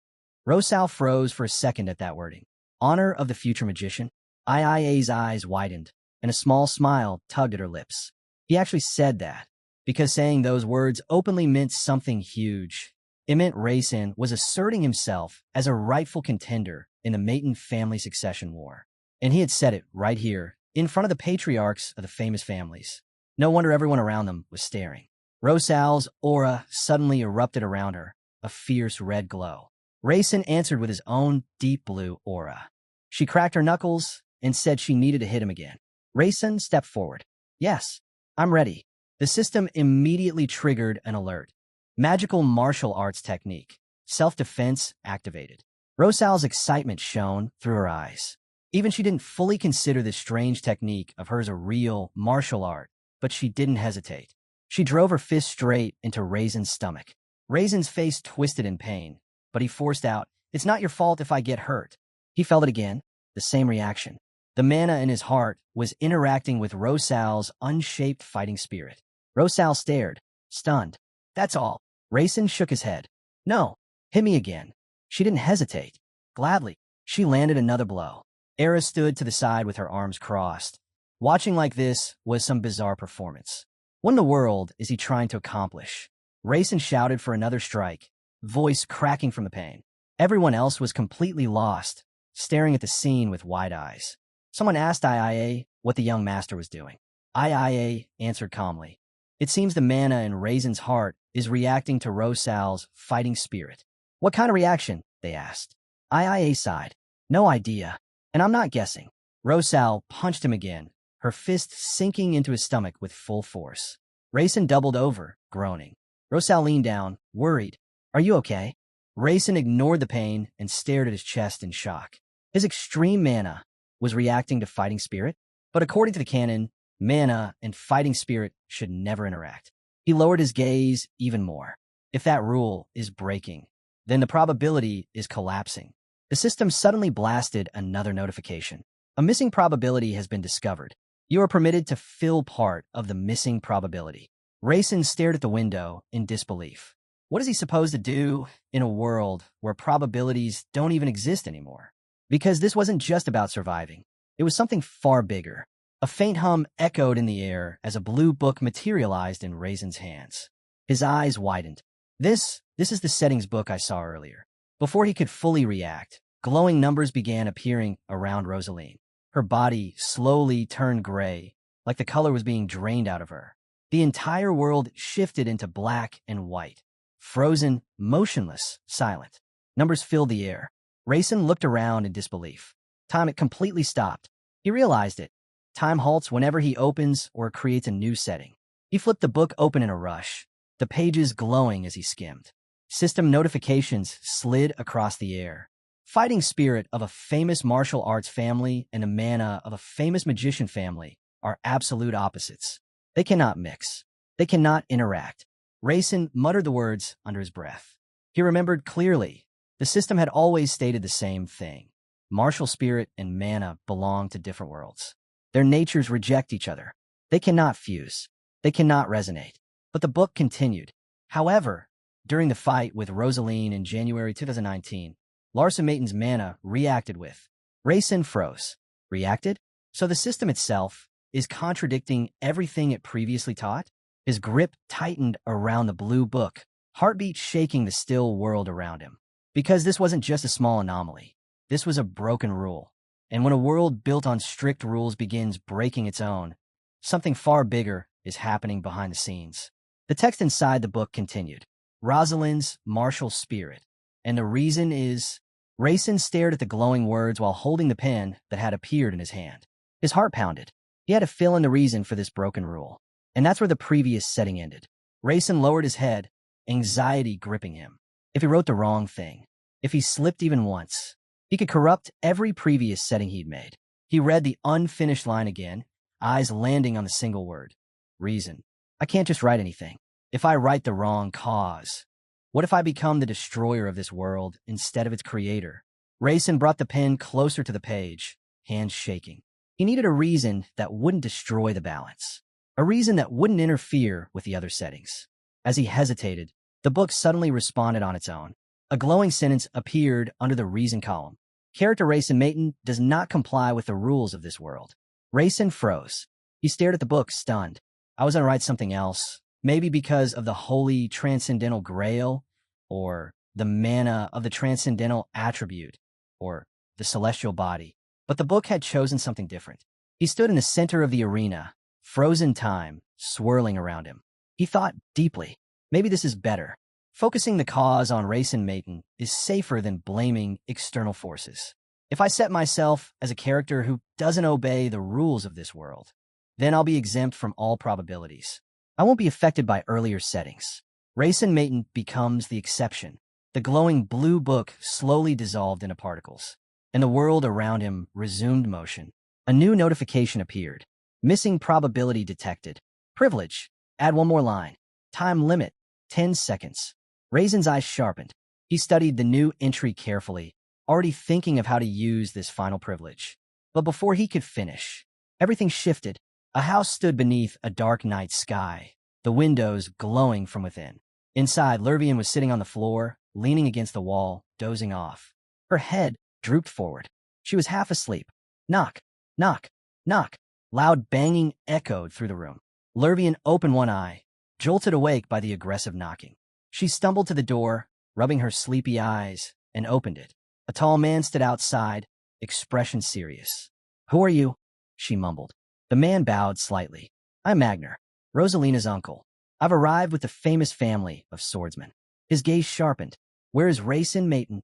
Rosal froze for a second at that wording. Honor of the future magician? IIA's eyes widened, and a small smile tugged at her lips. He actually said that, because saying those words openly meant something huge. It meant Rayson was asserting himself as a rightful contender in the Maton family succession war. And he had said it right here, in front of the patriarchs of the famous families. No wonder everyone around them was staring. Rosal's aura suddenly erupted around her, a fierce red glow. Rayson answered with his own deep blue aura. She cracked her knuckles and said she needed to hit him again. Rayson stepped forward. Yes, I'm ready. The system immediately triggered an alert. Magical martial arts technique. Self-defense activated. Rosal's excitement shone through her eyes. Even she didn't fully consider this strange technique of hers a real martial art, but she didn't hesitate. She drove her fist straight into Raisin's stomach. Raisin's face twisted in pain, but he forced out, it's not your fault if I get hurt. He felt it again, the same reaction. The mana in his heart was interacting with Rosal's unshaped fighting spirit. Rosal stared, stunned. That's all. Rayson shook his head. No, hit me again. She didn't hesitate. Gladly, she landed another blow. Era stood to the side with her arms crossed. Watching like this was some bizarre performance. What in the world is he trying to accomplish? Rayson shouted for another strike, voice cracking from the pain. Everyone else was completely lost, staring at the scene with wide eyes. Someone asked IIA what the young master was doing. IIA answered calmly. It seems the mana in Raisin's heart is reacting to Rosal's fighting spirit. What kind of reaction? They asked. IIA sighed. No idea. And I'm not guessing. Rosal punched him again, her fist sinking into his stomach with full force. Rayson doubled over, groaning. Rosal leaned down, worried. Are you okay? Rayson ignored the pain and stared at his chest in shock. His extreme mana was reacting to fighting spirit, but according to the canon, mana and fighting spirit should never interact. He lowered his gaze even more. If that rule is breaking, then the probability is collapsing. The system suddenly blasted another notification. A missing probability has been discovered. You are permitted to fill part of the missing probability. Rayson stared at the window in disbelief. What is he supposed to do in a world where probabilities don't even exist anymore? Because this wasn't just about surviving. It was something far bigger. A faint hum echoed in the air as a blue book materialized in Raisin's hands. His eyes widened. This is the settings book I saw earlier. Before he could fully react, glowing numbers began appearing around Rosaline. Her body slowly turned gray, like the color was being drained out of her. The entire world shifted into black and white. Frozen, motionless, silent. Numbers filled the air. Rayson looked around in disbelief. Time had completely stopped. He realized it. Time halts whenever he opens or creates a new setting. He flipped the book open in a rush, the pages glowing as he skimmed. System notifications slid across the air. Fighting spirit of a famous martial arts family and the mana of a famous magician family are absolute opposites. They cannot mix. They cannot interact. Rayson muttered the words under his breath. He remembered clearly. The system had always stated the same thing. Martial spirit and mana belong to different worlds. Their natures reject each other. They cannot fuse. They cannot resonate. But the book continued. However, during the fight with Rosaline in January 2019, Larsa Maton's mana reacted with. Rayson froze. reacted? So the system itself is contradicting everything it previously taught? His grip tightened around the blue book, heartbeat shaking the still world around him. Because this wasn't just a small anomaly. This was a broken rule. And when a world built on strict rules begins breaking its own, something far bigger is happening behind the scenes. The text inside the book continued. Rosalind's martial spirit. And the reason is... Rayson stared at the glowing words while holding the pen that had appeared in his hand. His heart pounded. He had to fill in the reason for this broken rule. And that's where the previous setting ended. Rayson lowered his head, anxiety gripping him. If he wrote the wrong thing, if he slipped even once, he could corrupt every previous setting he'd made. He read the unfinished line again, eyes landing on the single word. Reason. I can't just write anything. If I write the wrong cause, what if I become the destroyer of this world instead of its creator? Rayson brought the pen closer to the page, hands shaking. He needed a reason that wouldn't destroy the balance. A reason that wouldn't interfere with the other settings. As he hesitated, the book suddenly responded on its own. A glowing sentence appeared under the reason column. Character Rayson Mayton does not comply with the rules of this world. Rayson froze. He stared at the book, stunned. I was going to write something else. Maybe because of the holy transcendental grail, or the mana of the transcendental attribute, or the celestial body. But the book had chosen something different. He stood in the center of the arena, frozen time swirling around him. He thought deeply. Maybe this is better. Focusing the cause on Rayson Mayton is safer than blaming external forces. If I set myself as a character who doesn't obey the rules of this world, then I'll be exempt from all probabilities. I won't be affected by earlier settings. Rayson Mayton becomes the exception. The glowing blue book slowly dissolved into particles, and the world around him resumed motion. A new notification appeared. Missing probability detected. Privilege. Add one more line. Time limit. 10 seconds. Rayson's eyes sharpened. He studied the new entry carefully, already thinking of how to use this final privilege. But before he could finish, everything shifted. A house stood beneath a dark night sky, the windows glowing from within. Inside, Lervian was sitting on the floor, leaning against the wall, dozing off. Her head drooped forward. She was half asleep. Knock, knock, knock. Loud banging echoed through the room. Lervian opened one eye, jolted awake by the aggressive knocking. She stumbled to the door, rubbing her sleepy eyes, and opened it. A tall man stood outside, expression serious. Who are you? She mumbled. The man bowed slightly. I'm Magner, Rosalina's uncle. I've arrived with the famous family of swordsmen. His gaze sharpened. Where is Rayson Mayton?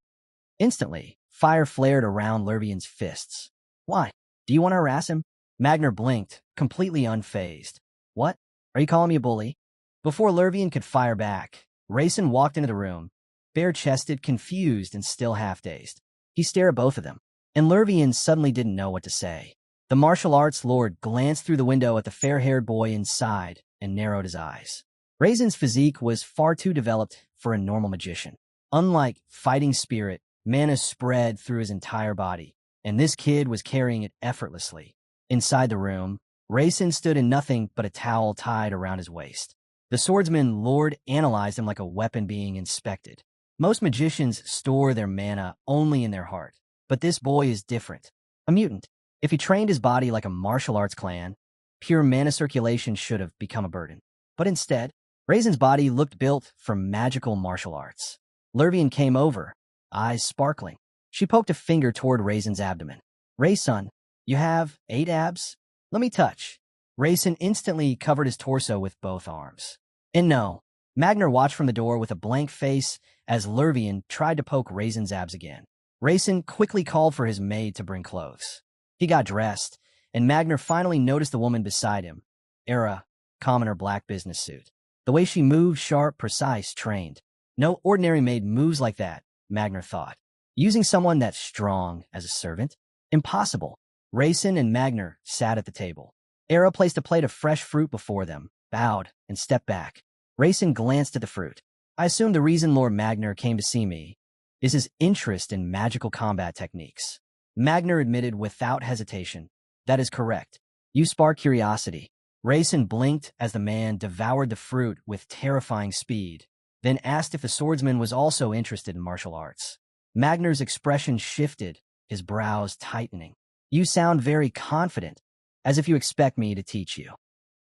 Instantly, fire flared around Lervian's fists. Why? Do you want to harass him? Magner blinked, completely unfazed. What? Are you calling me a bully? Before Lervian could fire back, Rayson walked into the room, bare-chested, confused, and still half-dazed. He stared at both of them, and Lervian suddenly didn't know what to say. The martial arts lord glanced through the window at the fair-haired boy inside and narrowed his eyes. Rayson's physique was far too developed for a normal magician. Unlike fighting spirit, mana spread through his entire body, and this kid was carrying it effortlessly. Inside the room, Rayson stood in nothing but a towel tied around his waist. The swordsman lord analyzed him like a weapon being inspected. Most magicians store their mana only in their heart, but this boy is different. A mutant. If he trained his body like a martial arts clan, pure mana circulation should have become a burden. But instead, Rayson's body looked built for magical martial arts. Lervian came over, eyes sparkling. She poked a finger toward Rayson's abdomen. Rayson, you have 8 abs? Let me touch. Rayson instantly covered his torso with both arms. And no, Magner watched from the door with a blank face as Lervian tried to poke Rayson's abs again. Rayson quickly called for his maid to bring clothes. He got dressed, and Magner finally noticed the woman beside him. Era, commoner black business suit. The way she moved, sharp, precise, trained. No ordinary maid moves like that, Magner thought. Using someone that strong as a servant? Impossible. Rayson and Magner sat at the table. Era placed a plate of fresh fruit before them, bowed, and stepped back. Rayson glanced at the fruit. I assume the reason Lord Magner came to see me is his interest in magical combat techniques. Magner admitted without hesitation. That is correct. You spark curiosity. Rayson blinked as the man devoured the fruit with terrifying speed, then asked if the swordsman was also interested in martial arts. Magner's expression shifted, his brows tightening. You sound very confident, as if you expect me to teach you.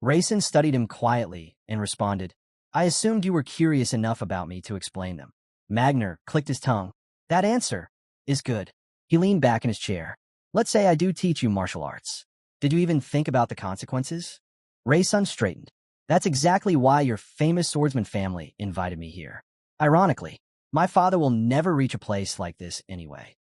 Rayson studied him quietly and responded, I assumed you were curious enough about me to explain them. Magner clicked his tongue. That answer is good. He leaned back in his chair. Let's say I do teach you martial arts. Did you even think about the consequences? Rayson straightened. That's exactly why your famous swordsman family invited me here. Ironically, my father will never reach a place like this anyway.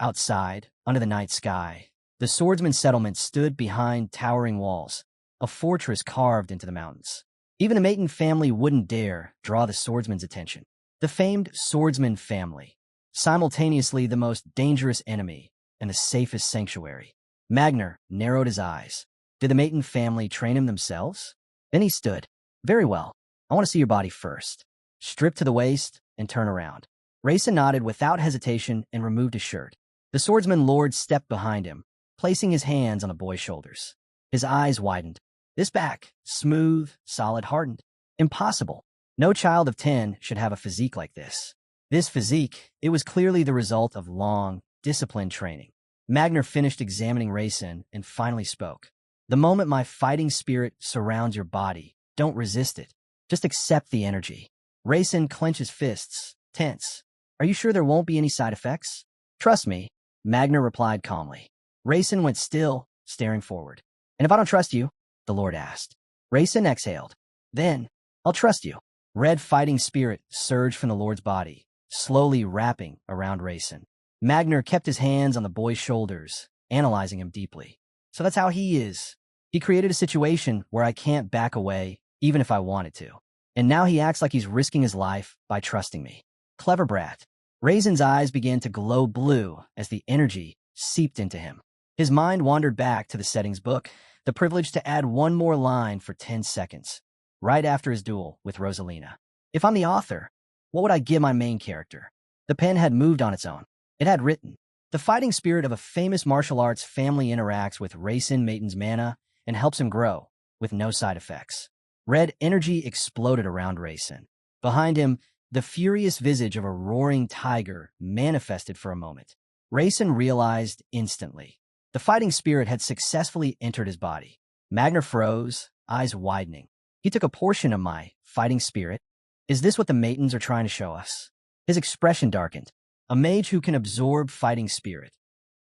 Outside, under the night sky, the swordsman settlement stood behind towering walls, a fortress carved into the mountains. Even the Maton family wouldn't dare draw the swordsman's attention. The famed swordsman family, simultaneously the most dangerous enemy and the safest sanctuary. Magner narrowed his eyes. Did the Maton family train him themselves? Then he stood. Very well. I want to see your body first. Strip to the waist and turn around. Rayson nodded without hesitation and removed his shirt. The swordsman lord stepped behind him, placing his hands on the boy's shoulders. His eyes widened. This back, smooth, solid, hardened. Impossible. No child of 10 should have a physique like this. This physique, it was clearly the result of long, disciplined training. Magner finished examining Rayson and finally spoke. The moment my fighting spirit surrounds your body, don't resist it. Just accept the energy. Rayson clenched his fists, tense. Are you sure there won't be any side effects? Trust me, Magner replied calmly. Rayson went still, staring forward. And if I don't trust you? The Lord asked. Rayson exhaled. Then, I'll trust you. Red fighting spirit surged from the Lord's body, slowly wrapping around Rayson. Magner kept his hands on the boy's shoulders, analyzing him deeply. So that's how he is. He created a situation where I can't back away, even if I wanted to. And now he acts like he's risking his life by trusting me. Clever brat. Rayson's eyes began to glow blue as the energy seeped into him. His mind wandered back to the settings book, the privilege to add one more line for 10 seconds, right after his duel with Rosalina. If I'm the author, what would I give my main character? The pen had moved on its own. It had written, the fighting spirit of a famous martial arts family interacts with Rayson Maton's mana and helps him grow, with no side effects. Red energy exploded around Rayson. Behind him, the furious visage of a roaring tiger manifested for a moment. Rayson realized instantly. The fighting spirit had successfully entered his body. Magner froze, eyes widening. He took a portion of my fighting spirit. Is this what the Matons are trying to show us? His expression darkened. A mage who can absorb fighting spirit.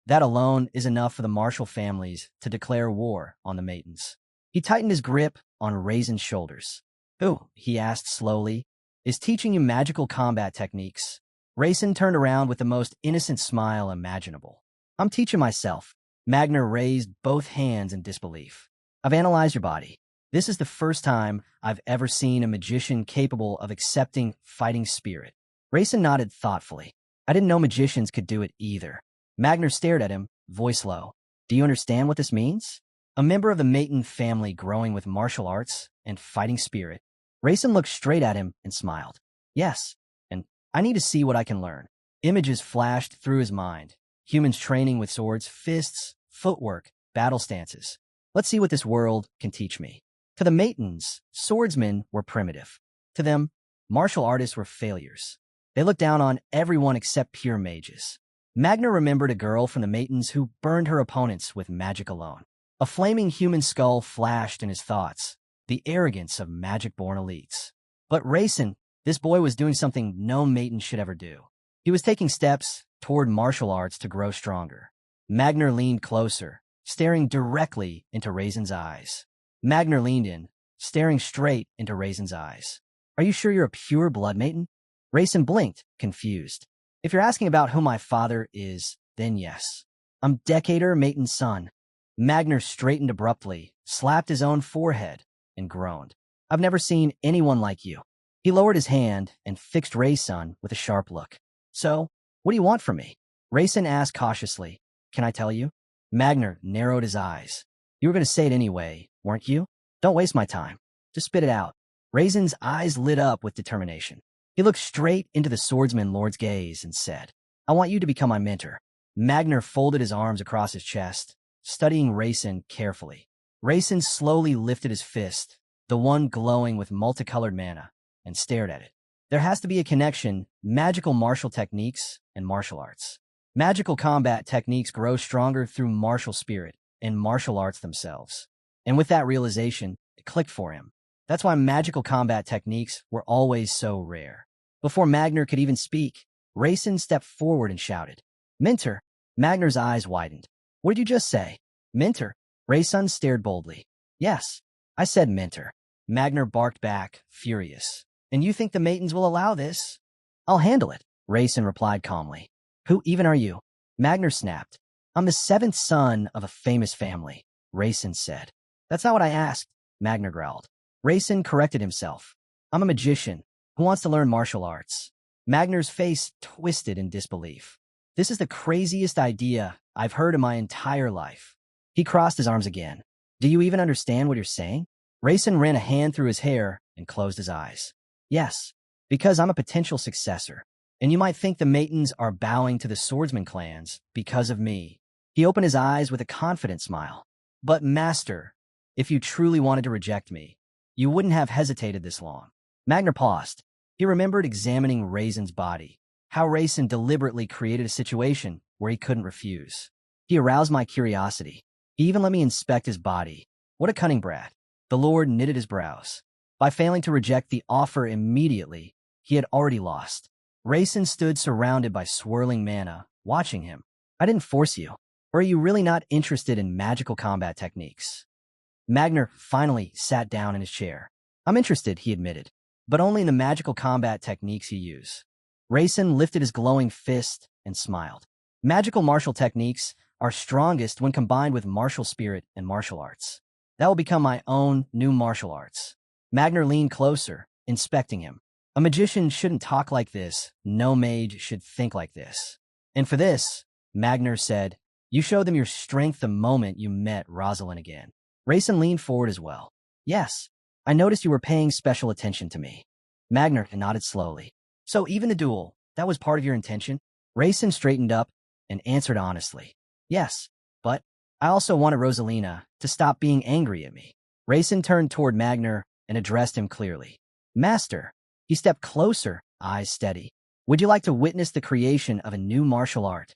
That alone is enough for the martial families to declare war on the Matons. He tightened his grip on Rayson's shoulders. Who, he asked slowly, is teaching you magical combat techniques? Rayson turned around with the most innocent smile imaginable. I'm teaching myself. Magner raised both hands in disbelief. I've analyzed your body. This is the first time I've ever seen a magician capable of accepting fighting spirit. Rayson nodded thoughtfully. I didn't know magicians could do it either. Magner stared at him, voice low. Do you understand what this means? A member of the Maton family growing with martial arts and fighting spirit. Rayson looked straight at him and smiled. Yes, and I need to see what I can learn. Images flashed through his mind. Humans training with swords, fists, footwork, battle stances. Let's see what this world can teach me. To the Matons, swordsmen were primitive. To them, martial artists were failures. They looked down on everyone except pure mages. Magner remembered a girl from the Matons who burned her opponents with magic alone. A flaming human skull flashed in his thoughts, the arrogance of magic-born elites. But Rayson, this boy was doing something no Maton should ever do. He was taking steps toward martial arts to grow stronger. Magner leaned closer, staring directly into Rayson's eyes. Magner leaned in, staring straight into Rayson's eyes. Are you sure you're a pure blood Maton? Rayson blinked, confused. If you're asking about who my father is, then yes. I'm Decatur Maton's son. Magner straightened abruptly, slapped his own forehead, and groaned. I've never seen anyone like you. He lowered his hand and fixed Rayson with a sharp look. So, what do you want from me? Rayson asked cautiously. Can I tell you? Magner narrowed his eyes. You were going to say it anyway, weren't you? Don't waste my time. Just spit it out. Rayson's eyes lit up with determination. He looked straight into the swordsman lord's gaze and said, I want you to become my mentor. Magner folded his arms across his chest, studying Rayson carefully. Rayson slowly lifted his fist, the one glowing with multicolored mana, and stared at it. There has to be a connection, magical martial techniques and martial arts. Magical combat techniques grow stronger through martial spirit and martial arts themselves. And with that realization, it clicked for him. That's why magical combat techniques were always so rare. Before Magner could even speak, Rayson stepped forward and shouted, "Mentor!" Magner's eyes widened. "What did you just say?" "Mentor?" Rayson stared boldly. "Yes, I said mentor." Magner barked back, furious. "And you think the Maitons will allow this?" "I'll handle it," Rayson replied calmly. "Who even are you?" Magner snapped. "I'm the seventh son of a famous family," Rayson said. "That's not what I asked," Magner growled. Rayson corrected himself. "I'm a magician who wants to learn martial arts." Magner's face twisted in disbelief. "This is the craziest idea I've heard in my entire life." He crossed his arms again. "Do you even understand what you're saying?" Rayson ran a hand through his hair and closed his eyes. "Yes, because I'm a potential successor. And you might think the Maitons are bowing to the swordsman clans because of me." He opened his eyes with a confident smile. "But Master, if you truly wanted to reject me, you wouldn't have hesitated this long." Magner paused. He remembered examining Rayson's body, how Rayson deliberately created a situation where he couldn't refuse. He aroused my curiosity. He even let me inspect his body. What a cunning brat. The Lord knitted his brows. By failing to reject the offer immediately, he had already lost. Rayson stood surrounded by swirling mana, watching him. "I didn't force you. Or are you really not interested in magical combat techniques?" Magner finally sat down in his chair. "I'm interested," he admitted, "but only in the magical combat techniques you use." Rayson lifted his glowing fist and smiled. "Magical martial techniques are strongest when combined with martial spirit and martial arts. That will become my own new martial arts." Magner leaned closer, inspecting him. "A magician shouldn't talk like this. No mage should think like this. And for this," Magner said, "you showed them your strength the moment you met Rosalind again." Rayson leaned forward as well. "Yes, I noticed you were paying special attention to me." Magner nodded slowly. "So even the duel, that was part of your intention?" Rayson straightened up and answered honestly. "Yes, but I also wanted Rosalina to stop being angry at me." Rayson turned toward Magner and addressed him clearly. "Master." He stepped closer, eyes steady. "Would you like to witness the creation of a new martial art?"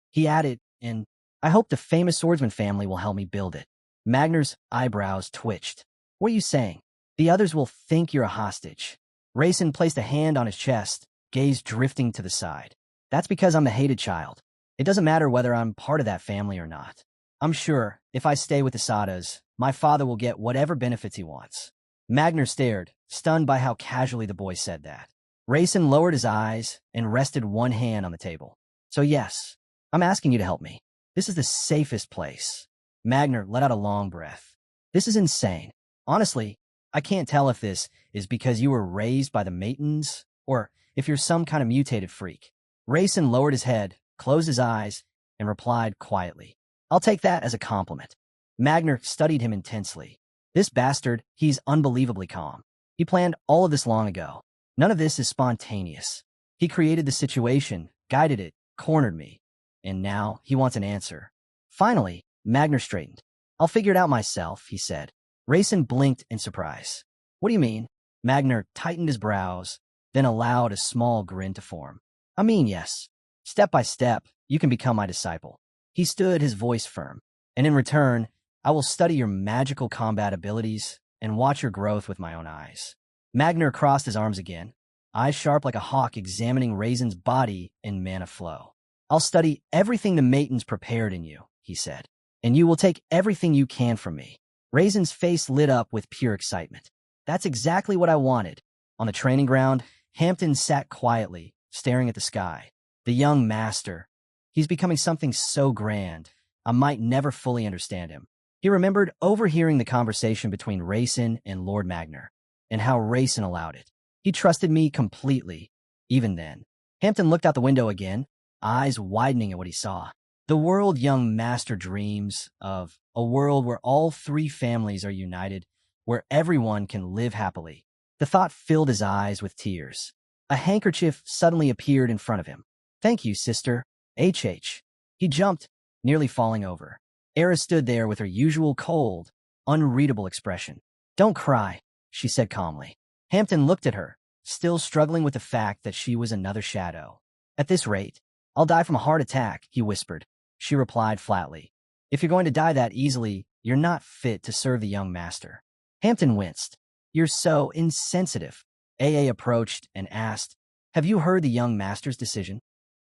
He added, "And I hope the famous swordsman family will help me build it." Magner's eyebrows twitched. "What are you saying? The others will think you're a hostage." Rayson placed a hand on his chest, gaze drifting to the side. "That's because I'm the hated child. It doesn't matter whether I'm part of that family or not. I'm sure if I stay with the Sadas, my father will get whatever benefits he wants." Magner stared, stunned by how casually the boy said that. Rayson lowered his eyes and rested one hand on the table. "So yes, I'm asking you to help me. This is the safest place." Magner let out a long breath. "This is insane. Honestly, I can't tell if this is because you were raised by the Maitons or if you're some kind of mutated freak." Rayson lowered his head, closed his eyes, and replied quietly, "I'll take that as a compliment." Magner studied him intensely. "This bastard, he's unbelievably calm. He planned all of this long ago. None of this is spontaneous. He created the situation, guided it, cornered me. And now he wants an answer." Finally, Magner straightened. "I'll figure it out myself," he said. Rayson blinked in surprise. "What do you mean?" Magner tightened his brows, then allowed a small grin to form. "I mean, yes. Step by step, you can become my disciple." He stood, his voice firm. "And in return, I will study your magical combat abilities and watch your growth with my own eyes." Magner crossed his arms again, eyes sharp like a hawk examining Rayson's body in mana flow. "I'll study everything the Maitons prepared in you," he said, "and you will take everything you can from me." Rayson's face lit up with pure excitement. "That's exactly what I wanted." On the training ground, Hampton sat quietly, staring at the sky. The young master. He's becoming something so grand, I might never fully understand him. He remembered overhearing the conversation between Rayson and Lord Magner, and how Rayson allowed it. He trusted me completely, even then. Hampton looked out the window again, eyes widening at what he saw. The world young master dreams of, a world where all three families are united, where everyone can live happily. The thought filled his eyes with tears. A handkerchief suddenly appeared in front of him. "Thank you, sister. HH. He jumped, nearly falling over. Era stood there with her usual cold, unreadable expression. "Don't cry," she said calmly. Hampton looked at her, still struggling with the fact that she was another shadow. At this rate, I'll die from a heart attack, he whispered. She replied flatly. If you're going to die that easily, you're not fit to serve the young master. Hampton winced. You're so insensitive. AA approached and asked, have you heard the young master's decision?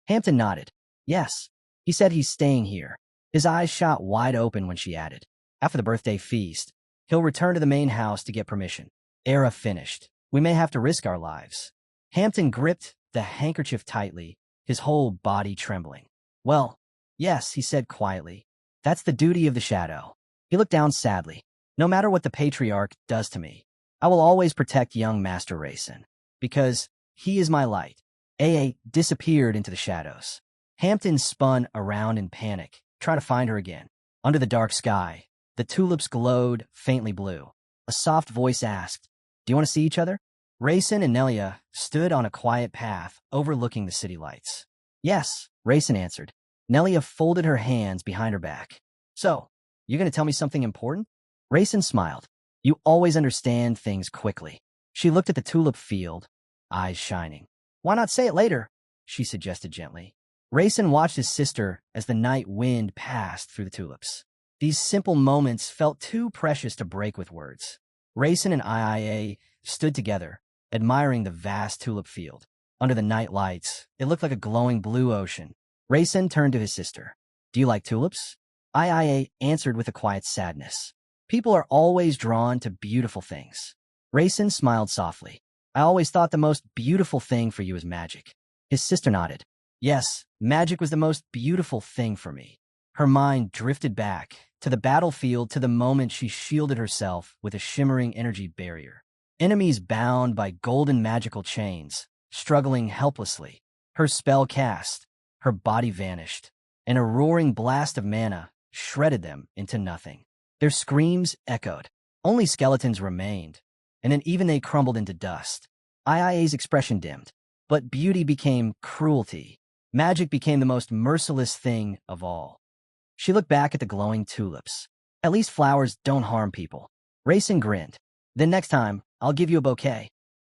Hampton nodded. Yes. He said he's staying here. His eyes shot wide open when she added, after the birthday feast, he'll return to the main house to get permission. Era finished. We may have to risk our lives. Hampton gripped the handkerchief tightly, his whole body trembling. Well, yes, he said quietly. That's the duty of the shadow. He looked down sadly. No matter what the patriarch does to me, I will always protect young Master Rayson, because he is my light. AA disappeared into the shadows. Hampton spun around in panic, trying to find her again. Under the dark sky, the tulips glowed faintly blue. A soft voice asked, do you want to see each other? Rayson and Nelia stood on a quiet path overlooking the city lights. Yes, Rayson answered. Nelia folded her hands behind her back. So, you going to tell me something important? Rayson smiled. You always understand things quickly. She looked at the tulip field, eyes shining. Why not say it later? She suggested gently. Rayson watched his sister as the night wind passed through the tulips. These simple moments felt too precious to break with words. Rayson and IIA stood together, admiring the vast tulip field. Under the night lights, it looked like a glowing blue ocean. Rayson turned to his sister. Do you like tulips? IIA answered with a quiet sadness. People are always drawn to beautiful things. Rayson smiled softly. I always thought the most beautiful thing for you was magic. His sister nodded. Yes, magic was the most beautiful thing for me. Her mind drifted back to the battlefield, to the moment she shielded herself with a shimmering energy barrier. Enemies bound by golden magical chains, struggling helplessly. Her spell cast, her body vanished, and a roaring blast of mana shredded them into nothing. Their screams echoed. Only skeletons remained, and then even they crumbled into dust. IIA's expression dimmed, but beauty became cruelty. Magic became the most merciless thing of all. She looked back at the glowing tulips. At least flowers don't harm people. Rayson grinned. Then next time, I'll give you a bouquet.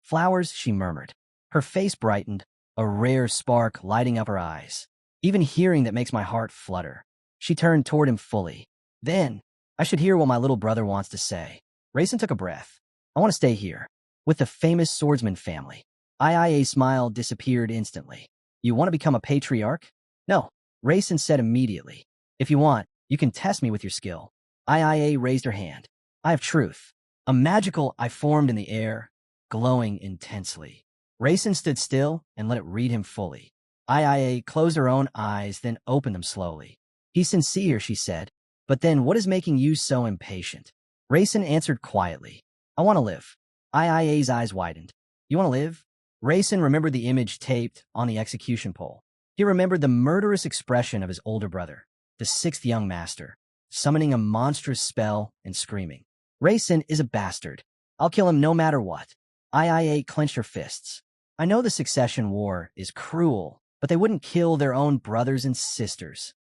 Flowers, she murmured. Her face brightened, a rare spark lighting up her eyes. Even hearing that makes my heart flutter. She turned toward him fully. Then, I should hear what my little brother wants to say. Rayson took a breath. I want to stay here, with the famous swordsman family. IIA's smile disappeared instantly. You want to become a patriarch? No, Rayson said immediately. If you want, you can test me with your skill. IIA raised her hand. I have truth. A magical eye formed in the air, glowing intensely. Rayson stood still and let it read him fully. IIA closed her own eyes, then opened them slowly. He's sincere, she said. But then what is making you so impatient? Rayson answered quietly. I want to live. IIA's eyes widened. You want to live? Rayson remembered the image taped on the execution pole. He remembered the murderous expression of his older brother, the sixth young master, summoning a monstrous spell and screaming. Rayson is a bastard. I'll kill him no matter what. IIA clenched her fists. I know the succession war is cruel, but they wouldn't kill their own brothers and sisters.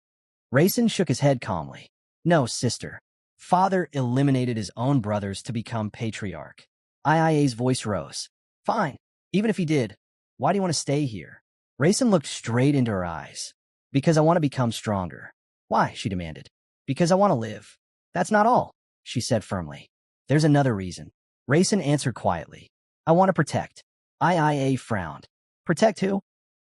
Rayson shook his head calmly. No, sister. Father eliminated his own brothers to become patriarch. IIA's voice rose. Fine. Even if he did, why do you want to stay here? Rayson looked straight into her eyes. Because I want to become stronger. Why? She demanded. Because I want to live. That's not all, she said firmly. There's another reason. Rayson answered quietly. I want to protect. IIA frowned. Protect who?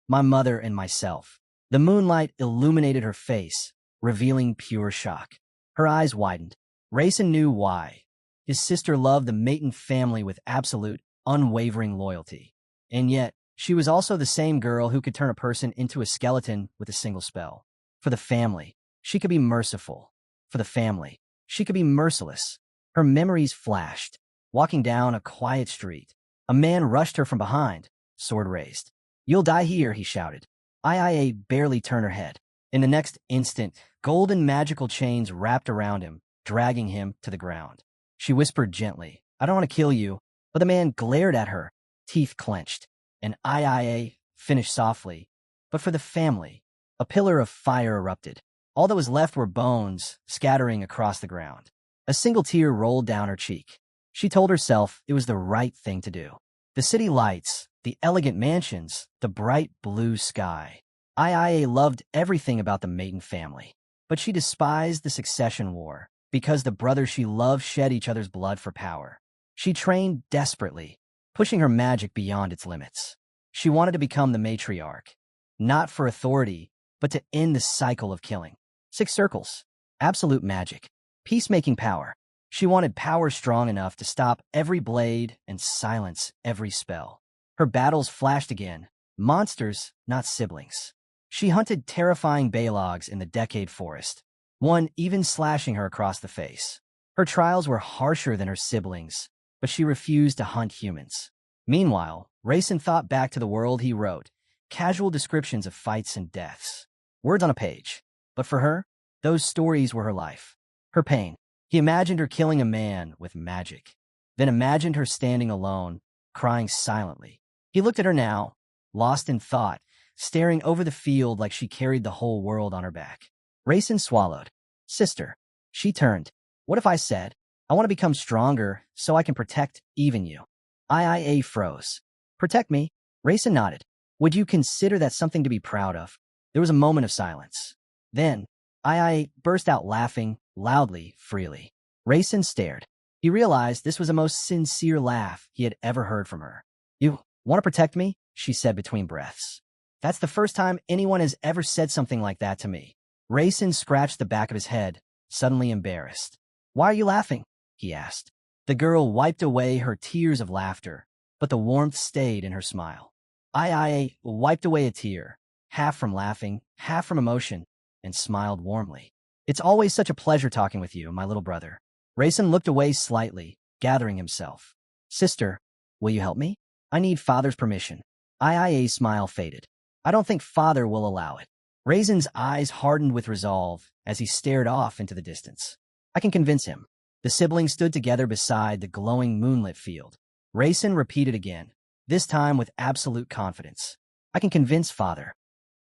My mother and myself. The moonlight illuminated her face, revealing pure shock. Her eyes widened. Rayson knew why. His sister loved the Maton family with absolute, unwavering loyalty. And yet, she was also the same girl who could turn a person into a skeleton with a single spell. For the family, she could be merciful. For the family, she could be merciless. Her memories flashed. Walking down a quiet street, a man rushed her from behind, sword raised. You'll die here, he shouted. IIA barely turned her head. In the next instant, golden magical chains wrapped around him, dragging him to the ground. She whispered gently, I don't want to kill you, but the man glared at her, teeth clenched, and IIA finished softly. But for the family, a pillar of fire erupted. All that was left were bones scattering across the ground. A single tear rolled down her cheek. She told herself it was the right thing to do. The city lights, the elegant mansions, the bright blue sky. Ia loved everything about the Maiden family, but she despised the succession war because the brothers she loved shed each other's blood for power. She trained desperately, pushing her magic beyond its limits. She wanted to become the matriarch, not for authority, but to end the cycle of killing. 6 circles, absolute magic, peacemaking power. She wanted power strong enough to stop every blade and silence every spell. Her battles flashed again, monsters, not siblings. She hunted terrifying Balogs in the Decade Forest, one even slashing her across the face. Her trials were harsher than her siblings, but she refused to hunt humans. Meanwhile, Rayson thought back to the world he wrote, casual descriptions of fights and deaths. Words on a page. But for her, those stories were her life. Her pain. He imagined her killing a man with magic, then imagined her standing alone, crying silently. He looked at her now, lost in thought, staring over the field like she carried the whole world on her back. Rayson swallowed. Sister. She turned. What if I said, I want to become stronger so I can protect even you? Ia froze. Protect me? Rayson nodded. Would you consider that something to be proud of? There was a moment of silence. Then, Ia burst out laughing, loudly, freely. Rayson stared. He realized this was the most sincere laugh he had ever heard from her. You want to protect me? She said between breaths. That's the first time anyone has ever said something like that to me. Rayson scratched the back of his head, suddenly embarrassed. Why are you laughing? He asked. The girl wiped away her tears of laughter, but the warmth stayed in her smile. Ia wiped away a tear, half from laughing, half from emotion, and smiled warmly. It's always such a pleasure talking with you, my little brother. Rayson looked away slightly, gathering himself. Sister, will you help me? I need Father's permission. Ia's smile faded. I don't think Father will allow it. Rayson's eyes hardened with resolve as he stared off into the distance. I can convince him. The siblings stood together beside the glowing moonlit field. Rayson repeated again, this time with absolute confidence. I can convince Father.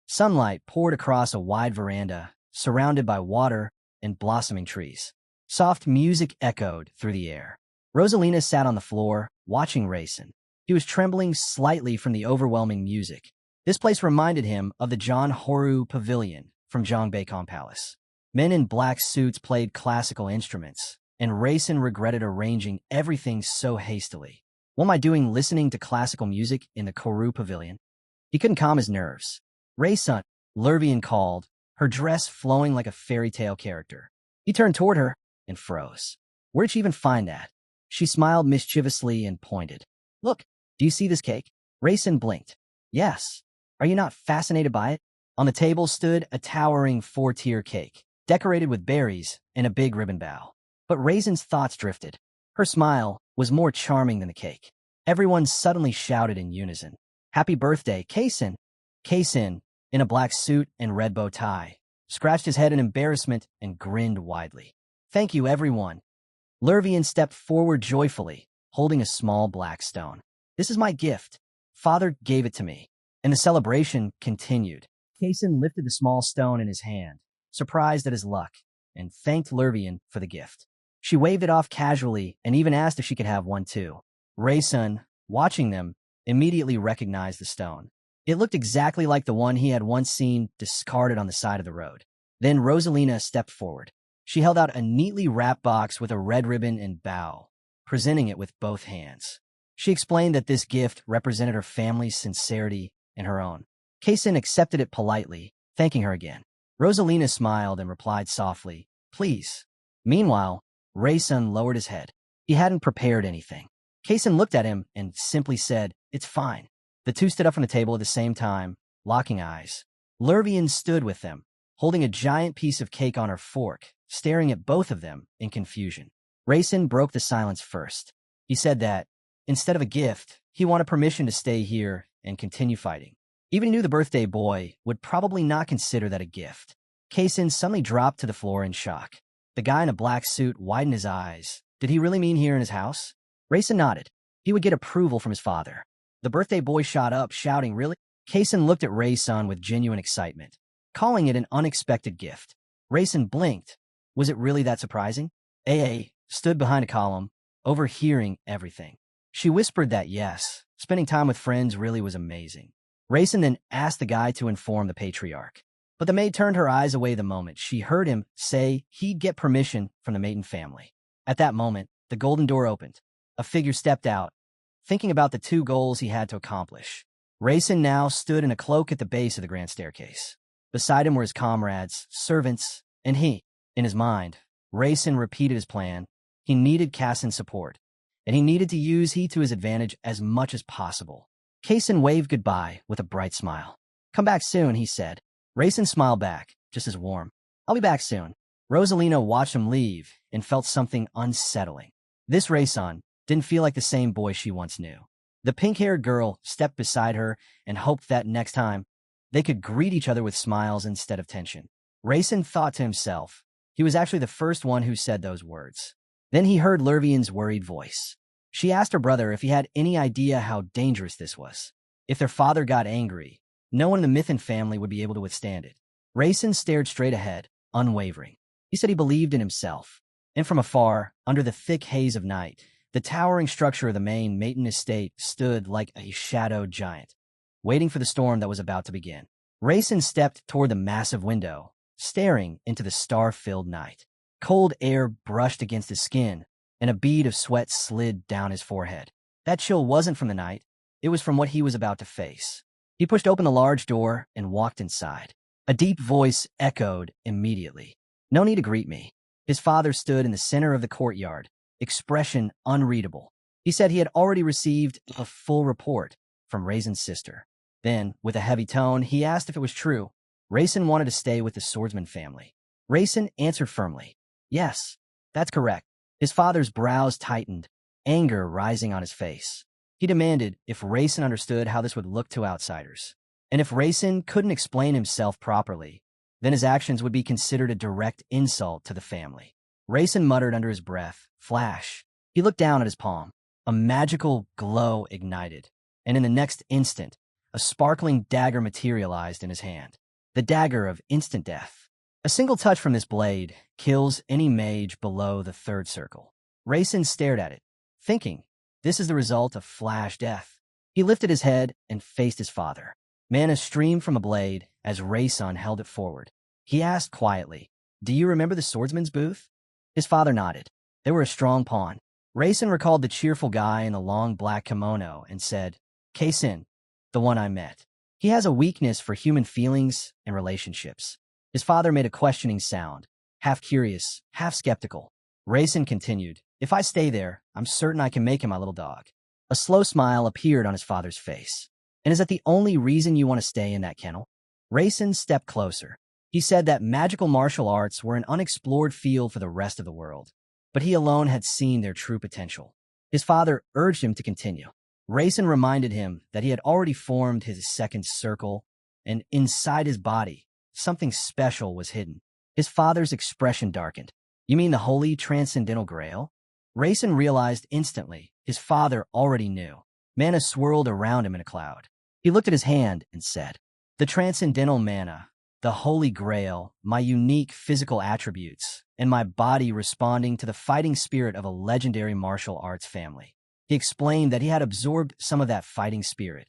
Sunlight poured across a wide veranda, surrounded by water and blossoming trees. Soft music echoed through the air. Rosalina sat on the floor, watching Rayson. He was trembling slightly from the overwhelming music. This place reminded him of the John Horu Pavilion from Jongbekon Palace. Men in black suits played classical instruments, and Rayson regretted arranging everything so hastily. What am I doing listening to classical music in the Koru Pavilion? He couldn't calm his nerves. Rayson, Lervian called, her dress flowing like a fairy tale character. He turned toward her and froze. Where'd she even find that? She smiled mischievously and pointed. Look, do you see this cake? Rayson blinked. Yes. Are you not fascinated by it? On the table stood a towering 4-tier cake, decorated with berries and a big ribbon bow. But Rayson's thoughts drifted. Her smile was more charming than the cake. Everyone suddenly shouted in unison. Happy birthday, Kaysen! Kaysen, in a black suit and red bow tie, scratched his head in embarrassment and grinned widely. Thank you, everyone. Lervian stepped forward joyfully, holding a small black stone. This is my gift. Father gave it to me. And the celebration continued. Kaysen lifted the small stone in his hand, surprised at his luck, and thanked Lervian for the gift. She waved it off casually and even asked if she could have one too. Rayson, watching them, immediately recognized the stone. It looked exactly like the one he had once seen discarded on the side of the road. Then Rosalina stepped forward. She held out a neatly wrapped box with a red ribbon and bow, presenting it with both hands. She explained that this gift represented her family's sincerity and her own. Kaysen accepted it politely, thanking her again. Rosalina smiled and replied softly, please. Meanwhile, Rayson lowered his head. He hadn't prepared anything. Kaysen looked at him and simply said, it's fine. The two stood up from the table at the same time, locking eyes. Lervian stood with them, holding a giant piece of cake on her fork, staring at both of them in confusion. Rayson broke the silence first. He said that, instead of a gift, he wanted permission to stay here and continue fighting. Even he knew the birthday boy would probably not consider that a gift. Kaysen suddenly dropped to the floor in shock. The guy in a black suit widened his eyes. Did he really mean here in his house? Rayson nodded. He would get approval from his father. The birthday boy shot up, shouting, really? Kaysen looked at Rayson with genuine excitement, calling it an unexpected gift. Rayson blinked. Was it really that surprising? AA stood behind a column, overhearing everything. She whispered that yes, spending time with friends really was amazing. Rayson then asked the guy to inform the patriarch. But the maid turned her eyes away the moment she heard him say he'd get permission from the Maiden family. At that moment, the golden door opened. A figure stepped out, thinking about the 2 goals he had to accomplish. Rayson now stood in a cloak at the base of the grand staircase. Beside him were his comrades, servants, and he. In his mind, Rayson repeated his plan. He needed Kassan's support, and he needed to use he to his advantage as much as possible. Kassan waved goodbye with a bright smile. "Come back soon," he said. Rayson smiled back, just as warm. "I'll be back soon." Rosalina watched him leave and felt something unsettling. This Rayson didn't feel like the same boy she once knew. The pink-haired girl stepped beside her and hoped that next time they could greet each other with smiles instead of tension. Rayson thought to himself, he was actually the first one who said those words. Then he heard Lervian's worried voice. She asked her brother if he had any idea how dangerous this was. If their father got angry, no one in the Mythen family would be able to withstand it. Rayson stared straight ahead, unwavering. He said he believed in himself. And from afar, under the thick haze of night, the towering structure of the main Maiden estate stood like a shadowed giant, waiting for the storm that was about to begin. Rayson stepped toward the massive window, staring into the star-filled night. Cold air brushed against his skin, and a bead of sweat slid down his forehead. That chill wasn't from the night. It was from what he was about to face. He pushed open the large door and walked inside. A deep voice echoed immediately. "No need to greet me." His father stood in the center of the courtyard, expression unreadable. He said he had already received a full report from Rayson's sister. Then, with a heavy tone, he asked if it was true. Rayson wanted to stay with the swordsman family. Rayson answered firmly, "Yes, that's correct." His father's brows tightened, anger rising on his face. He demanded if Rayson understood how this would look to outsiders. And if Rayson couldn't explain himself properly, then his actions would be considered a direct insult to the family. Rayson muttered under his breath, "Flash." He looked down at his palm. A magical glow ignited, and in the next instant, a sparkling dagger materialized in his hand. The dagger of instant death. A single touch from this blade kills any mage below the 3rd circle. Rayson stared at it, thinking, this is the result of flash death. He lifted his head and faced his father. Mana streamed from a blade as Rayson held it forward. He asked quietly, "Do you remember the swordsman's booth?" His father nodded. They were a strong pawn. Rayson recalled the cheerful guy in the long black kimono and said, "Kassan, the one I met. He has a weakness for human feelings and relationships." His father made a questioning sound, half curious, half skeptical. Rayson continued, "If I stay there, I'm certain I can make him my little dog." A slow smile appeared on his father's face. "And is that the only reason you want to stay in that kennel?" Rayson stepped closer. He said that magical martial arts were an unexplored field for the rest of the world, but he alone had seen their true potential. His father urged him to continue. Rayson reminded him that he had already formed his 2nd circle, and inside his body, something special was hidden. His father's expression darkened. "You mean the holy transcendental grail?" Rayson realized instantly his father already knew. Mana swirled around him in a cloud. He looked at his hand and said, "The transcendental mana, the holy grail, my unique physical attributes, and my body responding to the fighting spirit of a legendary martial arts family." He explained that he had absorbed some of that fighting spirit,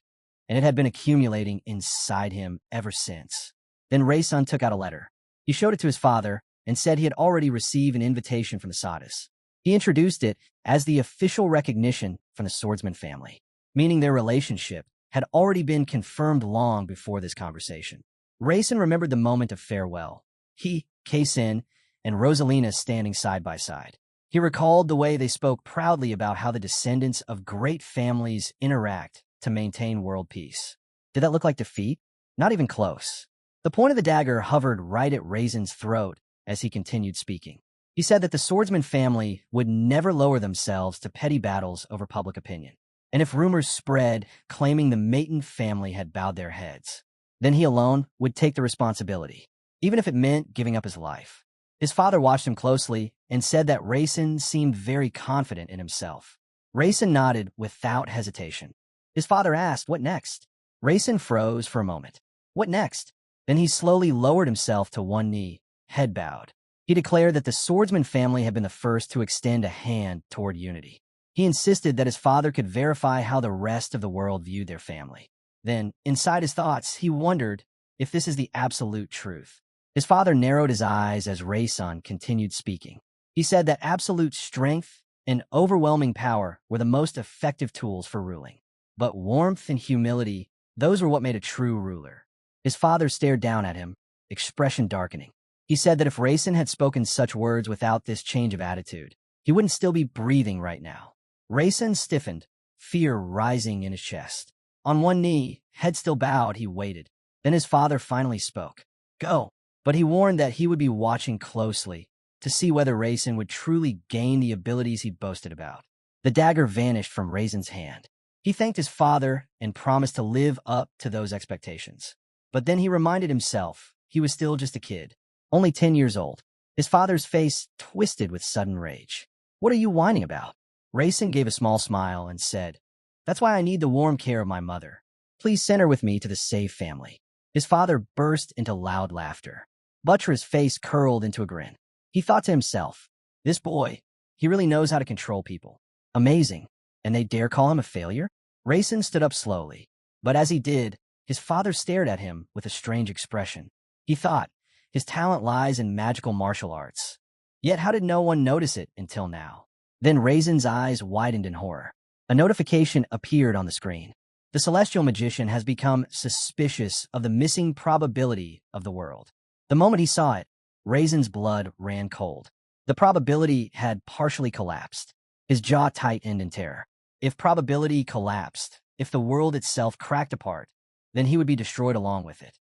and it had been accumulating inside him ever since. Then Rayson took out a letter. He showed it to his father and said he had already received an invitation from the Sadas. He introduced it as the official recognition from the swordsman family, meaning their relationship had already been confirmed long before this conversation. Rayson remembered the moment of farewell. He, Kassan, and Rosalina standing side by side. He recalled the way they spoke proudly about how the descendants of great families interact to maintain world peace. Did that look like defeat? Not even close. The point of the dagger hovered right at Rayson's throat as he continued speaking. He said that the swordsman family would never lower themselves to petty battles over public opinion. And if rumors spread claiming the Maiden family had bowed their heads, then he alone would take the responsibility, even if it meant giving up his life. His father watched him closely and said that Rayson seemed very confident in himself. Rayson nodded without hesitation. His father asked, "What next?" Rayson froze for a moment. "What next?" Then he slowly lowered himself to one knee, head bowed. He declared that the swordsman family had been the first to extend a hand toward unity. He insisted that his father could verify how the rest of the world viewed their family. Then, inside his thoughts, he wondered if this is the absolute truth. His father narrowed his eyes as Rei-san continued speaking. He said that absolute strength and overwhelming power were the most effective tools for ruling. But warmth and humility, those were what made a true ruler. His father stared down at him, expression darkening. He said that if Rei-san had spoken such words without this change of attitude, he wouldn't still be breathing right now. Rei-san stiffened, fear rising in his chest. On one knee, head still bowed, he waited. Then his father finally spoke. Go. But he warned that he would be watching closely to see whether Rei-san would truly gain the abilities he'd boasted about. The dagger vanished from Rei-san's hand. He thanked his father and promised to live up to those expectations. But then he reminded himself he was still just a kid, only 10 years old. His father's face twisted with sudden rage. What are you whining about? Rei-san gave a small smile and said, That's why I need the warm care of my mother. Please send her with me to the safe family. His father burst into loud laughter. Butcher's face curled into a grin. He thought to himself, this boy, he really knows how to control people. Amazing. And they dare call him a failure? Rei-san stood up slowly. But as he did, his father stared at him with a strange expression. He thought, his talent lies in magical martial arts. Yet how did no one notice it until now? Then Rei-san's eyes widened in horror. A notification appeared on the screen. The celestial magician has become suspicious of the missing probability of the world. The moment he saw it, Rei-san's blood ran cold. The probability had partially collapsed. His jaw tightened in terror. If probability collapsed, if the world itself cracked apart, then he would be destroyed along with it.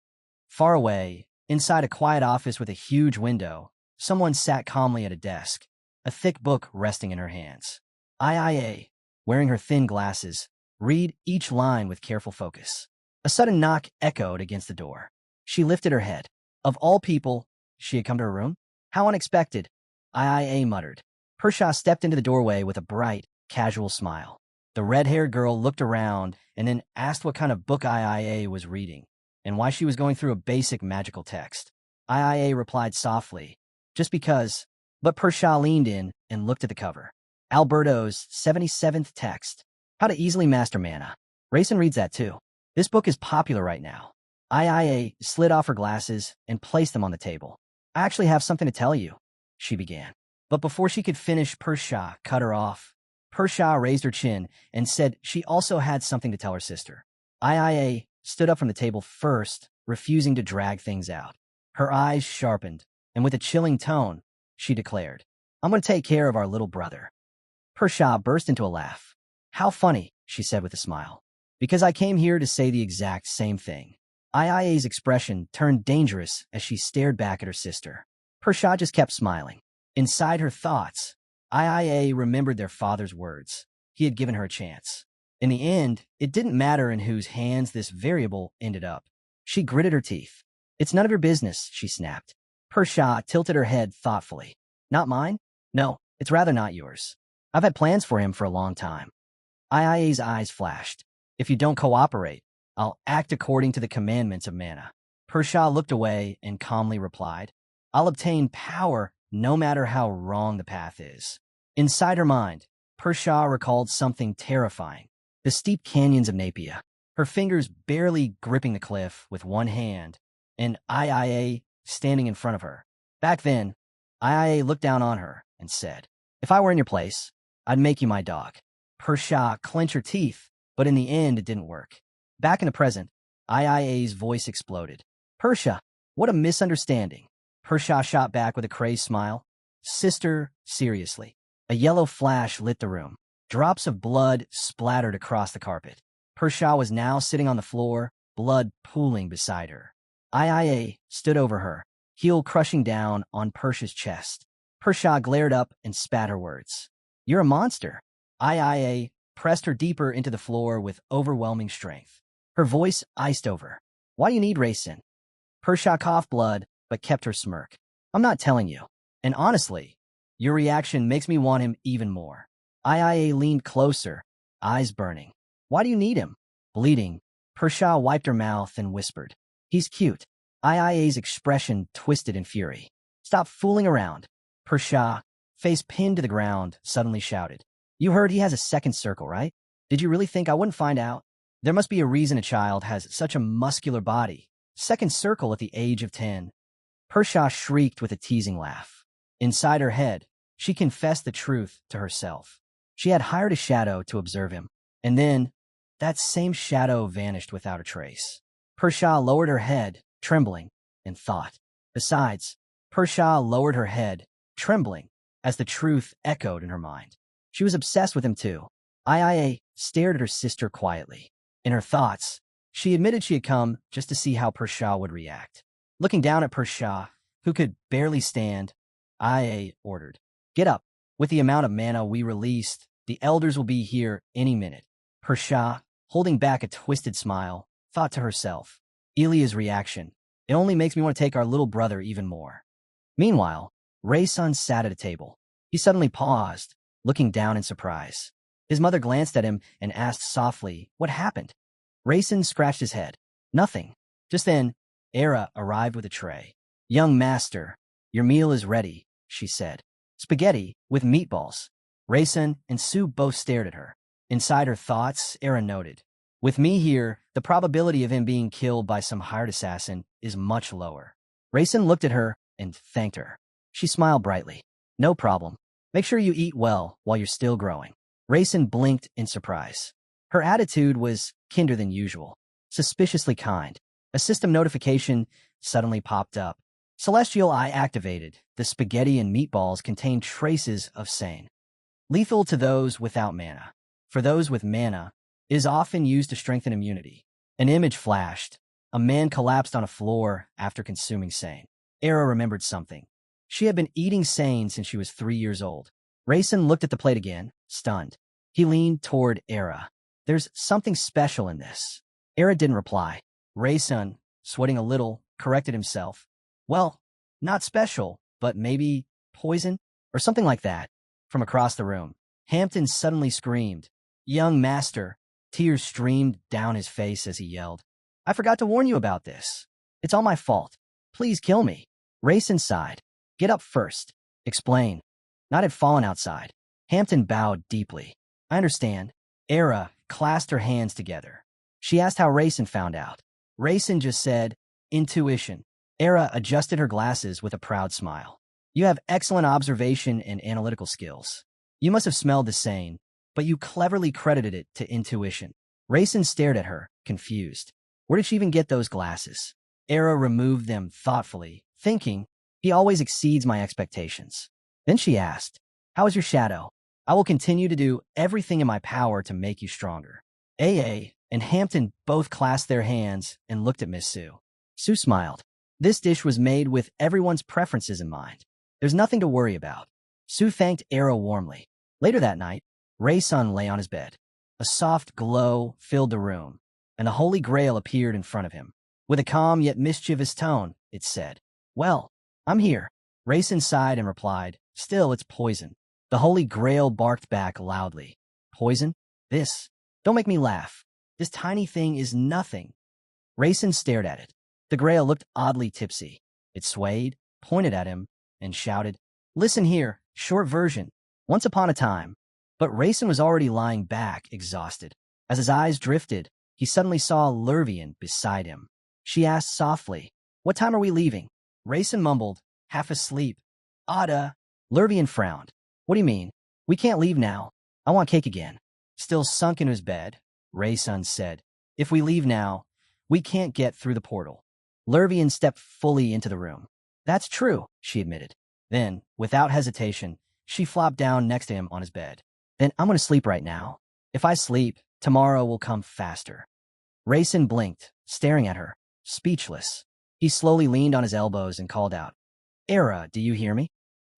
Far away, inside a quiet office with a huge window, someone sat calmly at a desk, a thick book resting in her hands. IA, wearing her thin glasses, read each line with careful focus. A sudden knock echoed against the door. She lifted her head. Of all people, she had come to her room? How unexpected, IA muttered. Persia stepped into the doorway with a bright, casual smile. The red-haired girl looked around and then asked what kind of book IA was reading and why she was going through a basic magical text. IA replied softly, just because, but Persia leaned in and looked at the cover. Alberto's 77th text, How to Easily Master Mana. Rei-san reads that too. This book is popular right now. IA slid off her glasses and placed them on the table. I actually have something to tell you, she began. But before she could finish, Persia cut her off. Persia raised her chin and said she also had something to tell her sister. IA stood up from the table first, refusing to drag things out. Her eyes sharpened, and with a chilling tone, she declared, I'm going to take care of our little brother. Persia burst into a laugh. How funny, she said with a smile. Because I came here to say the exact same thing. IIA's expression turned dangerous as she stared back at her sister. Persia just kept smiling. Inside her thoughts, IIA remembered their father's words. He had given her a chance. In the end, it didn't matter in whose hands this variable ended up. She gritted her teeth. It's none of your business, she snapped. Persia tilted her head thoughtfully. Not mine? No, it's rather not yours. I've had plans for him for a long time. IIA's eyes flashed. If you don't cooperate, I'll act according to the commandments of mana. Persia looked away and calmly replied, I'll obtain power no matter how wrong the path is. Inside her mind, Persia recalled something terrifying. The steep canyons of Napia, her fingers barely gripping the cliff with one hand, and IIA standing in front of her. Back then, IIA looked down on her and said, If I were in your place, I'd make you my dog. Persia clenched her teeth, but in the end it didn't work. Back in the present, IIA's voice exploded. Persia, what a misunderstanding. Persia shot back with a crazed smile. Sister, seriously. A yellow flash lit the room. Drops of blood splattered across the carpet. Persia was now sitting on the floor, blood pooling beside her. IIA stood over her, heel crushing down on Persia's chest. Persia glared up and spat her words. You're a monster. IIA pressed her deeper into the floor with overwhelming strength. Her voice iced over. Why do you need Rei-san? Persia coughed blood, but kept her smirk. I'm not telling you. And honestly, your reaction makes me want him even more. IIA leaned closer, eyes burning. Why do you need him? Bleeding, Persia wiped her mouth and whispered. He's cute. IIA's expression twisted in fury. Stop fooling around. Persia, face pinned to the ground, suddenly shouted. You heard he has a second circle, right? Did you really think I wouldn't find out? There must be a reason a child has such a muscular body. Second circle at the age of 10. Persia shrieked with a teasing laugh. Inside her head, she confessed the truth to herself. She had hired a shadow to observe him. And then, that same shadow vanished without a trace. Persia lowered her head, trembling, and thought. Besides, Persia lowered her head, trembling, as the truth echoed in her mind. She was obsessed with him too. Ia stared at her sister quietly. In her thoughts, she admitted she had come just to see how Persia would react. Looking down at Persia, who could barely stand, Ia ordered, "Get up. With the amount of mana we released, the elders will be here any minute." Persia, holding back a twisted smile, thought to herself, Ilia's reaction. It only makes me want to take our little brother even more. Meanwhile, Raysun sat at a table. He suddenly paused, looking down in surprise. His mother glanced at him and asked softly, "What happened?" Raysun scratched his head. "Nothing." Just then, Era arrived with a tray. "Young master, your meal is ready," she said. "Spaghetti with meatballs." Raysun and Sue both stared at her. Inside her thoughts, Era noted, "With me here, the probability of him being killed by some hired assassin is much lower." Raysun looked at her and thanked her. She smiled brightly. "No problem. Make sure you eat well while you're still growing." Raysun blinked in surprise. Her attitude was kinder than usual, suspiciously kind. A system notification suddenly popped up. Celestial Eye activated. The spaghetti and meatballs contained traces of sane. Lethal to those without mana. For those with mana, is often used to strengthen immunity. An image flashed. A man collapsed on a floor after consuming sane. Era remembered something. She had been eating sane since she was 3 years old. Raysun looked at the plate again, stunned. He leaned toward Era. "There's something special in this." Era didn't reply. Raysun, sweating a little, corrected himself. "Well, not special, but maybe poison or something like that." From across the room, Hampton suddenly screamed, "Young master!" Tears streamed down his face as he yelled, "I forgot to warn you about this. It's all my fault. Please kill me." Raysun sighed. "Get up first. Explain." Not had fallen outside. Hampton bowed deeply. "I understand." Era clasped her hands together. She asked how Raysun found out. Raysun just said, "Intuition." Era adjusted her glasses with a proud smile. "You have excellent observation and analytical skills. You must have smelled the sane, but you cleverly credited it to intuition." Raysun stared at her, confused. Where did she even get those glasses? Era removed them thoughtfully, thinking, he always exceeds my expectations. Then she asked, "How is your shadow?" "I will continue to do everything in my power to make you stronger." AA and Hampton both clasped their hands and looked at Miss Sue. Sue smiled. This dish was made with everyone's preferences in mind. There's nothing to worry about. Sue thanked Era warmly. Later that night, Raysun lay on his bed. A soft glow filled the room, and the Holy Grail appeared in front of him. With a calm yet mischievous tone, it said, "Well, I'm here." Raysun sighed and replied, "Still, it's poison." The Holy Grail barked back loudly. "Poison? This? Don't make me laugh. This tiny thing is nothing." Raysun stared at it. The Grail looked oddly tipsy. It swayed, pointed at him, and shouted, "Listen here, short version. Once upon a time." But Raysun was already lying back, exhausted. As his eyes drifted, he suddenly saw Lurvian beside him. She asked softly, "What time are we leaving?" Raysun mumbled, half asleep, "Ada." Lurvian frowned. "What do you mean? We can't leave now. I want cake again." Still sunk in his bed, Raysun said, "If we leave now, we can't get through the portal." Lurvian stepped fully into the room. "That's true," she admitted. Then, without hesitation, she flopped down next to him on his bed. "Then I'm going to sleep right now. If I sleep, tomorrow will come faster." Raysun blinked, staring at her, speechless. He slowly leaned on his elbows and called out, "Era, do you hear me?"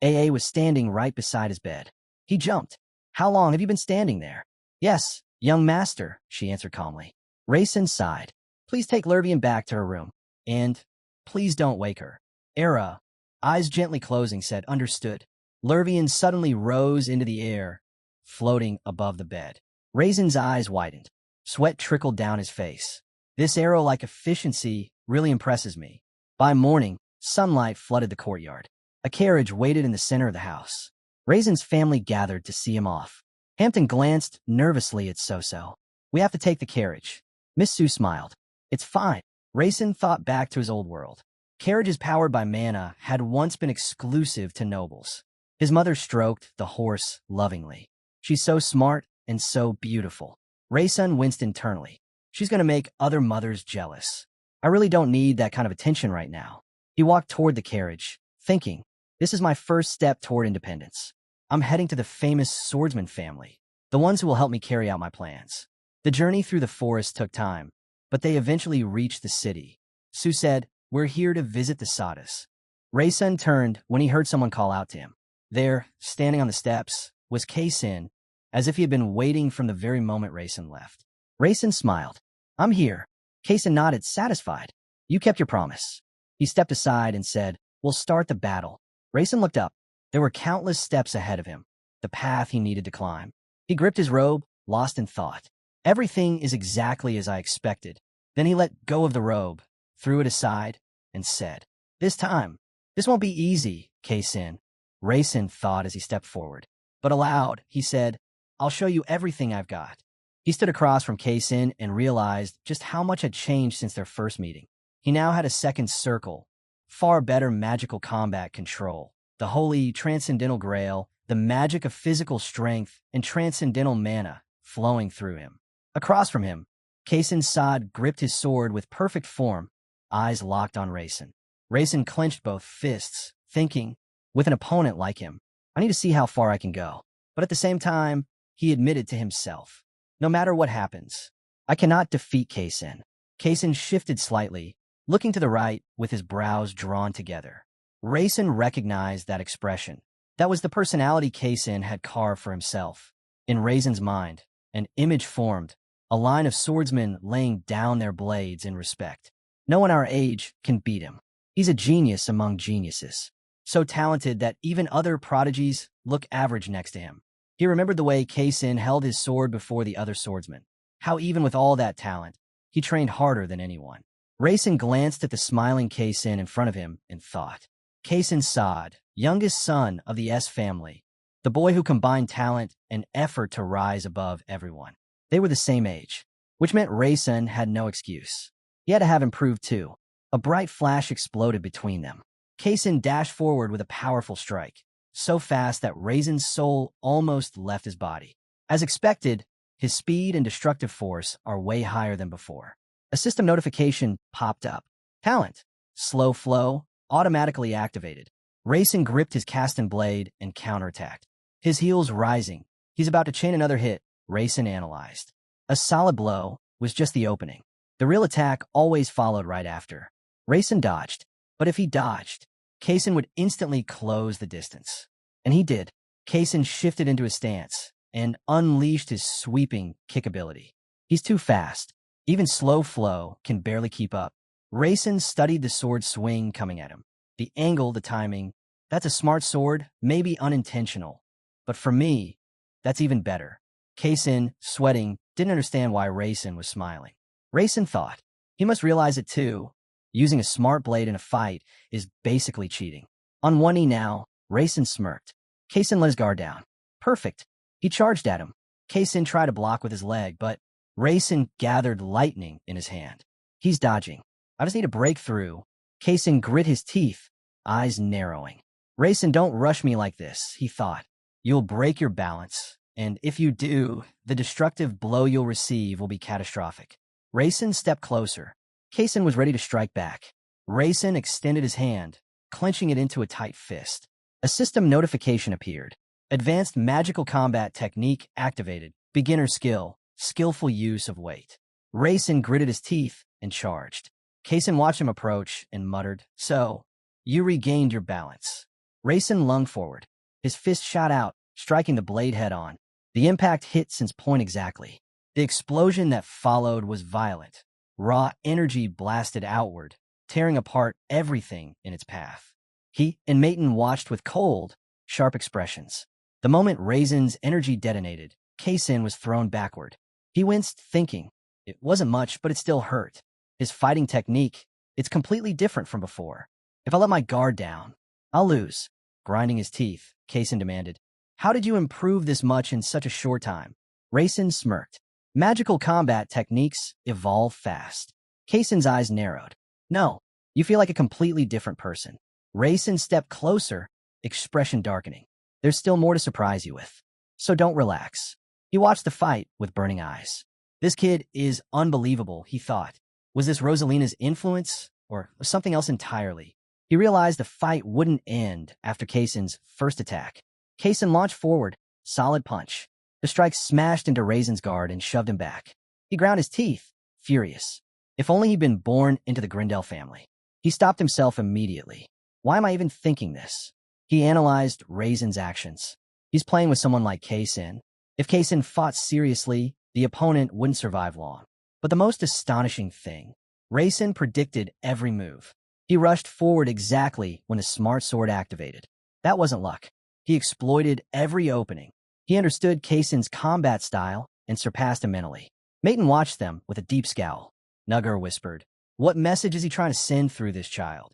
AA was standing right beside his bed. He jumped. "How long have you been standing there?" "Yes, young master," she answered calmly. Raysun sighed. "Please take Lurvian back to her room. And please don't wake her." Era, eyes gently closing, said, "Understood." Lurvian suddenly rose into the air, floating above the bed. Raysun's eyes widened. Sweat trickled down his face. "This arrow-like efficiency really impresses me." By morning, sunlight flooded the courtyard. A carriage waited in the center of the house. Raysun's family gathered to see him off. Hampton glanced nervously at So-So. "We have to take the carriage. Miss Sue smiled. It's fine. Raisin thought back to his old world. Carriages powered by manna had once been exclusive to nobles. His mother stroked the horse lovingly. She's so smart and so beautiful. Raisin winced internally. She's going to make other mothers jealous. I really don't need that kind of attention right now. He walked toward the carriage, thinking, this is my first step toward independence. I'm heading to the famous swordsman family, the ones who will help me carry out my plans. The journey through the forest took time, but they eventually reached the city. Sue said, we're here to visit the Sadas. Raisin turned when he heard someone call out to him. There, standing on the steps, was Kei-sin, as if he had been waiting from the very moment Raisin left. Raisin smiled. I'm here. Kei-sin nodded, satisfied. You kept your promise. He stepped aside and said, we'll start the battle. Raisin looked up. There were countless steps ahead of him, the path he needed to climb. He gripped his robe, lost in thought. Everything is exactly as I expected. Then he let go of the robe, threw it aside, and said, this time, this won't be easy, Kei-sin. Raisin thought as he stepped forward. But aloud, he said, I'll show you everything I've got. He stood across from Kei-sin and realized just how much had changed since their first meeting. He now had a second circle, far better magical combat control, the holy transcendental grail, the magic of physical strength, and transcendental mana flowing through him. Across from him, Kei-sin Saad gripped his sword with perfect form, eyes locked on Raisin. Raisin clenched both fists, thinking, with an opponent like him, I need to see how far I can go. But at the same time, he admitted to himself, no matter what happens, I cannot defeat Kei-sin. Kei-sin shifted slightly, looking to the right with his brows drawn together. Raisin recognized that expression. That was the personality Kei-sin had carved for himself. In Raisin's mind, an image formed, a line of swordsmen laying down their blades in respect. No one our age can beat him. He's a genius among geniuses, so talented that even other prodigies look average next to him. He remembered the way Kei-sin held his sword before the other swordsmen, how even with all that talent, he trained harder than anyone. Raisin glanced at the smiling Kei-sin in front of him and thought, Kei-sin Saad, youngest son of the S family, the boy who combined talent and effort to rise above everyone. They were the same age, which meant Raisin had no excuse. He had to have improved too. A bright flash exploded between them. Kei-sin dashed forward with a powerful strike, so fast that Raisin's soul almost left his body. As expected, his speed and destructive force are way higher than before. A system notification popped up. Talent, slow flow, automatically activated. Raisin gripped his casting blade and counterattacked. His heels rising. He's about to chain another hit, Raisin analyzed. A solid blow was just the opening. The real attack always followed right after. Raisin dodged, but if he dodged, Kei-sin would instantly close the distance. And he did. Kei-sin shifted into his stance and unleashed his sweeping kick ability. He's too fast. Even slow flow can barely keep up. Raisin studied the sword swing coming at him. The angle, the timing. That's a smart sword, maybe unintentional. But for me, that's even better. Kei-sin, sweating, didn't understand why Raisin was smiling. Raisin thought, he must realize it too. Using a smart blade in a fight is basically cheating. On one knee now, Raisin smirked. Kei-sin let his guard down. Perfect. He charged at him. Kei-sin tried to block with his leg, but Raisin gathered lightning in his hand. He's dodging. I just need to break through. Kei-sin grit his teeth, eyes narrowing. Raisin, don't rush me like this, he thought. You'll break your balance, and if you do, the destructive blow you'll receive will be catastrophic. Raisin stepped closer. Kei-sin was ready to strike back. Raisin extended his hand, clenching it into a tight fist. A system notification appeared. Advanced magical combat technique activated. Beginner skill. Skillful use of weight. Raisin gritted his teeth and charged. Kei-sin watched him approach and muttered, so, you regained your balance. Raisin lunged forward. His fist shot out, striking the blade head-on. The impact hit Sin's point exactly. The explosion that followed was violent. Raw energy blasted outward, tearing apart everything in its path. He and Mayton watched with cold, sharp expressions. The moment Raisin's energy detonated, Kei-sin was thrown backward. He winced, thinking, it wasn't much, but it still hurt. His fighting technique, it's completely different from before. If I let my guard down, I'll lose. Grinding his teeth, Kei-sin demanded, how did you improve this much in such a short time? Raisin smirked. Magical combat techniques evolve fast. Kaisen's eyes narrowed. No, you feel like a completely different person. Raisin stepped closer, expression darkening. There's still more to surprise you with. So don't relax. He watched the fight with burning eyes. This kid is unbelievable, he thought. Was this Rosalina's influence or something else entirely? He realized the fight wouldn't end after Kaisen's first attack. Kaisen launched forward, solid punch. The strike smashed into Raisin's guard and shoved him back. He ground his teeth, furious. If only he'd been born into the Grindel family. He stopped himself immediately. Why am I even thinking this? He analyzed Raisin's actions. He's playing with someone like Kaisen. If Kaisen fought seriously, the opponent wouldn't survive long. But the most astonishing thing, Raisin predicted every move. He rushed forward exactly when the smart sword activated. That wasn't luck. He exploited every opening. He understood Kaisen's combat style and surpassed him mentally. Maiden watched them with a deep scowl. Nugger whispered, "What message is he trying to send through this child?"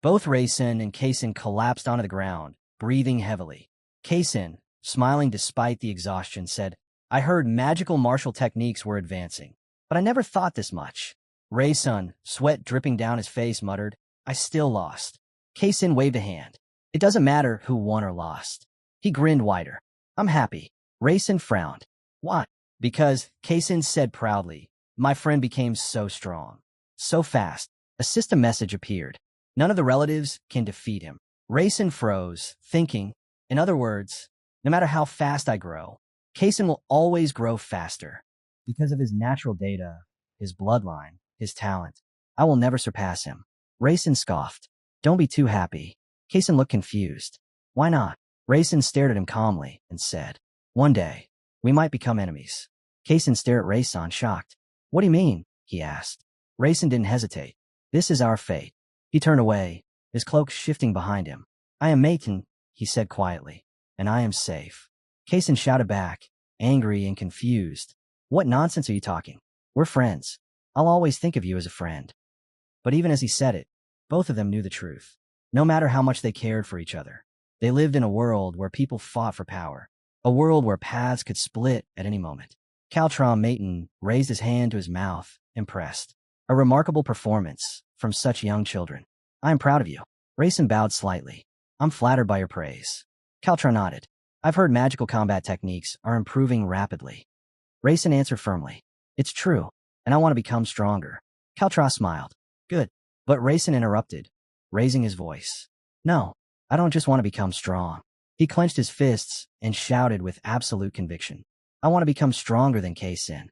Both Raisin and Kaisen collapsed onto the ground, breathing heavily. Kaisen, smiling despite the exhaustion, said, "I heard magical martial techniques were advancing, but I never thought this much." Raisin, sweat dripping down his face, muttered, "I still lost." Kaisen waved a hand. "It doesn't matter who won or lost." He grinned wider. "I'm happy." Raisin frowned. "Why?" "Because," Kaisen said proudly, "my friend became so strong. So fast." A system message appeared. None of the relatives can defeat him. Raisin froze, thinking, in other words, no matter how fast I grow, Kaisen will always grow faster. Because of his natural data, his bloodline, his talent, I will never surpass him. Raisin scoffed. "Don't be too happy." Kaisen looked confused. "Why not?" Raisin stared at him calmly and said, "One day, we might become enemies." Kaisen stared at Raisin, shocked. "What do you mean?" he asked. Raisin didn't hesitate. "This is our fate." He turned away, his cloak shifting behind him. "I am Maiden," he said quietly, "and I am safe." Kaisen shouted back, angry and confused. "What nonsense are you talking? We're friends. I'll always think of you as a friend." But even as he said it, both of them knew the truth. No matter how much they cared for each other, they lived in a world where people fought for power, a world where paths could split at any moment. Caltron Maiden raised his hand to his mouth, impressed. "A remarkable performance from such young children. I am proud of you." Raisin bowed slightly. "I'm flattered by your praise." Caltron nodded. "I've heard magical combat techniques are improving rapidly." Raisin answered firmly. "It's true, and I want to become stronger." Caltron smiled. "Good." But Raisin interrupted, raising his voice. "No, I don't just want to become strong." He clenched his fists and shouted with absolute conviction. "I want to become stronger than Kaisen."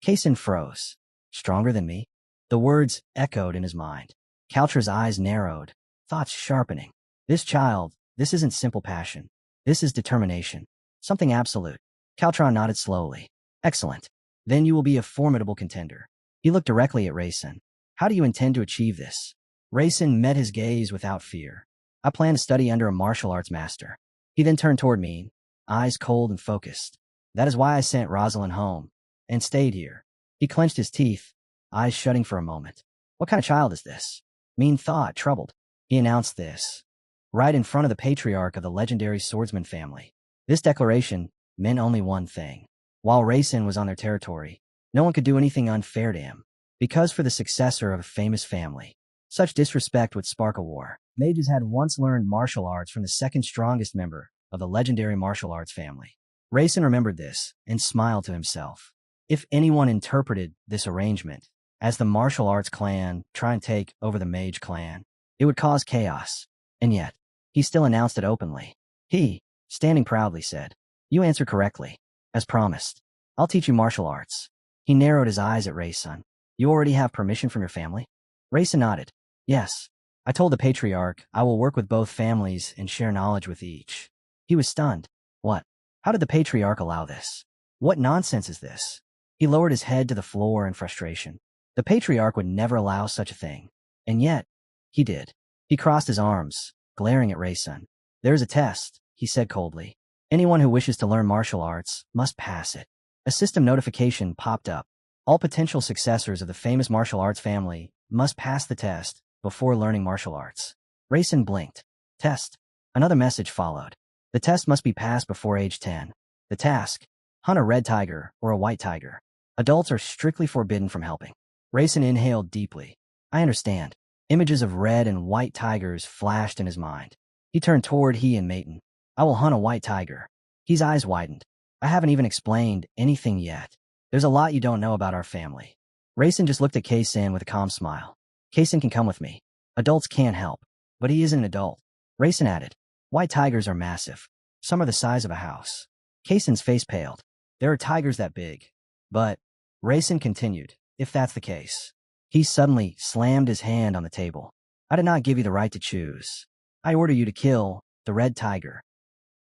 Kaisen froze. "Stronger than me?" The words echoed in his mind. Kaltra's eyes narrowed, thoughts sharpening. This child, this isn't simple passion. This is determination. Something absolute. Kaltra nodded slowly. "Excellent. Then you will be a formidable contender." He looked directly at Raisin. "How do you intend to achieve this?" Raisin met his gaze without fear. "I plan to study under a martial arts master." He then turned toward me, eyes cold and focused. "That is why I sent Rosalind home and stayed here." He clenched his teeth, eyes shutting for a moment. "What kind of child is this?" Mean thought, troubled. He announced this, right in front of the patriarch of the legendary swordsman family. This declaration meant only one thing. While Raisin was on their territory, no one could do anything unfair to him, because for the successor of a famous family, such disrespect would spark a war. Mages had once learned martial arts from the second strongest member of the legendary martial arts family. Raisin remembered this and smiled to himself. If anyone interpreted this arrangement as the martial arts clan trying to take over the mage clan, it would cause chaos. And yet, he still announced it openly. He, standing proudly, said, "You answered correctly. As promised, I'll teach you martial arts." He narrowed his eyes at Raisin. "You already have permission from your family?" Raisin nodded. "Yes. I told the patriarch I will work with both families and share knowledge with each." He was stunned. What? How did the patriarch allow this? What nonsense is this? He lowered his head to the floor in frustration. The patriarch would never allow such a thing. And yet, he did. He crossed his arms, glaring at Raisin. "There is a test," he said coldly. "Anyone who wishes to learn martial arts must pass it." A system notification popped up. All potential successors of the famous martial arts family must pass the test before learning martial arts. Raisin blinked. Test. Another message followed. The test must be passed before age 10. The task: hunt a red tiger or a white tiger. Adults are strictly forbidden from helping. Rayson inhaled deeply. I understand. Images of red and white tigers flashed in his mind. He turned toward he and Mayton. I will hunt a white tiger. His eyes widened. I haven't even explained anything yet. There's a lot you don't know about our family. Rayson just looked at Kaysen with a calm smile. Kaysen can come with me. Adults can't help. But he isn't an adult. Rayson added. White tigers are massive. Some are the size of a house. Kaysen's face paled. There are tigers that big. But, Rayson continued, if that's the case. He suddenly slammed his hand on the table. I did not give you the right to choose. I order you to kill the red tiger.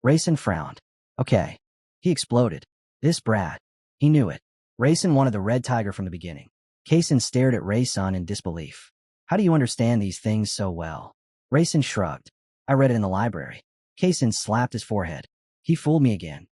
Rayson frowned. Okay. He exploded. This brat. He knew it. Rayson wanted the red tiger from the beginning. Kaysen stared at Rayson in disbelief. How do you understand these things so well? Rayson shrugged. I read it in the library. Kaysen slapped his forehead. He fooled me again.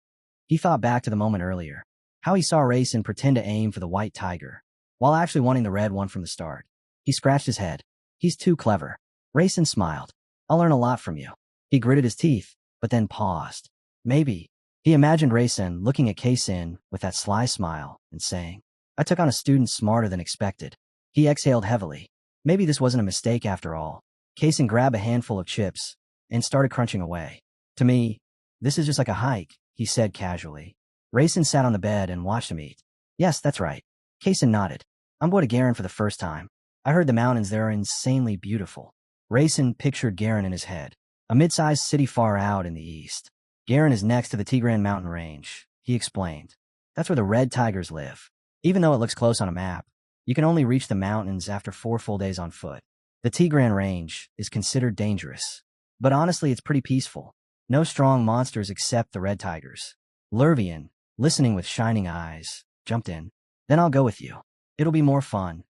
He thought back to the moment earlier. How he saw Rayson pretend to aim for the white tiger, while actually wanting the red one from the start. He scratched his head. He's too clever. Rayson smiled. I'll learn a lot from you. He gritted his teeth, but then paused. Maybe. He imagined Rayson looking at Kaysen with that sly smile and saying, I took on a student smarter than expected. He exhaled heavily. Maybe this wasn't a mistake after all. Kaysen grabbed a handful of chips and started crunching away. To me, this is just like a hike, he said casually. Rayson sat on the bed and watched him eat. Yes, that's right. Kaysen nodded. I'm going to Garen for the first time. I heard the mountains there are insanely beautiful. Rayson pictured Garen in his head, a mid-sized city far out in the east. Garen is next to the Tigran mountain range, he explained. That's where the red tigers live. Even though it looks close on a map, you can only reach the mountains after 4 full days on foot. The Tigran range is considered dangerous. But honestly, it's pretty peaceful. No strong monsters except the red tigers. Librarian, listening with shining eyes, jumped in. Then I'll go with you. It'll be more fun.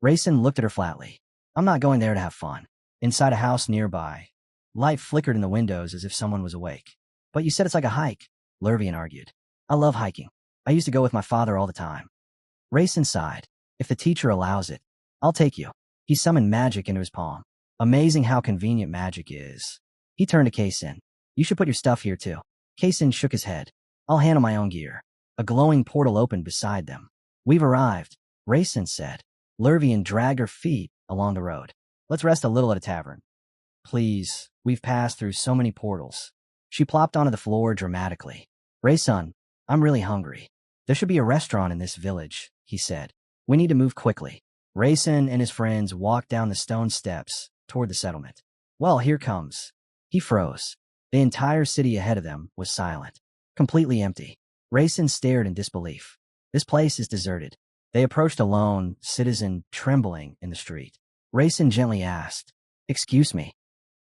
Rayson looked at her flatly. I'm not going there to have fun. Inside a house nearby, light flickered in the windows as if someone was awake. But you said it's like a hike, Librarian argued. I love hiking. I used to go with my father all the time. Rayson sighed. If the teacher allows it, I'll take you. He summoned magic into his palm. Amazing how convenient magic is. He turned to Kaysen. You should put your stuff here too. Kaysen shook his head. I'll handle my own gear. A glowing portal opened beside them. We've arrived, Rayson said. Librarian dragged her feet along the road. Let's rest a little at a tavern. Please, we've passed through so many portals. She plopped onto the floor dramatically. Rayson, I'm really hungry. There should be a restaurant in this village, he said. We need to move quickly. Rayson and his friends walked down the stone steps toward the settlement. Well, here comes. He froze. The entire city ahead of them was silent, completely empty. Rayson stared in disbelief. This place is deserted. They approached a lone citizen trembling in the street. Rayson gently asked, Excuse me.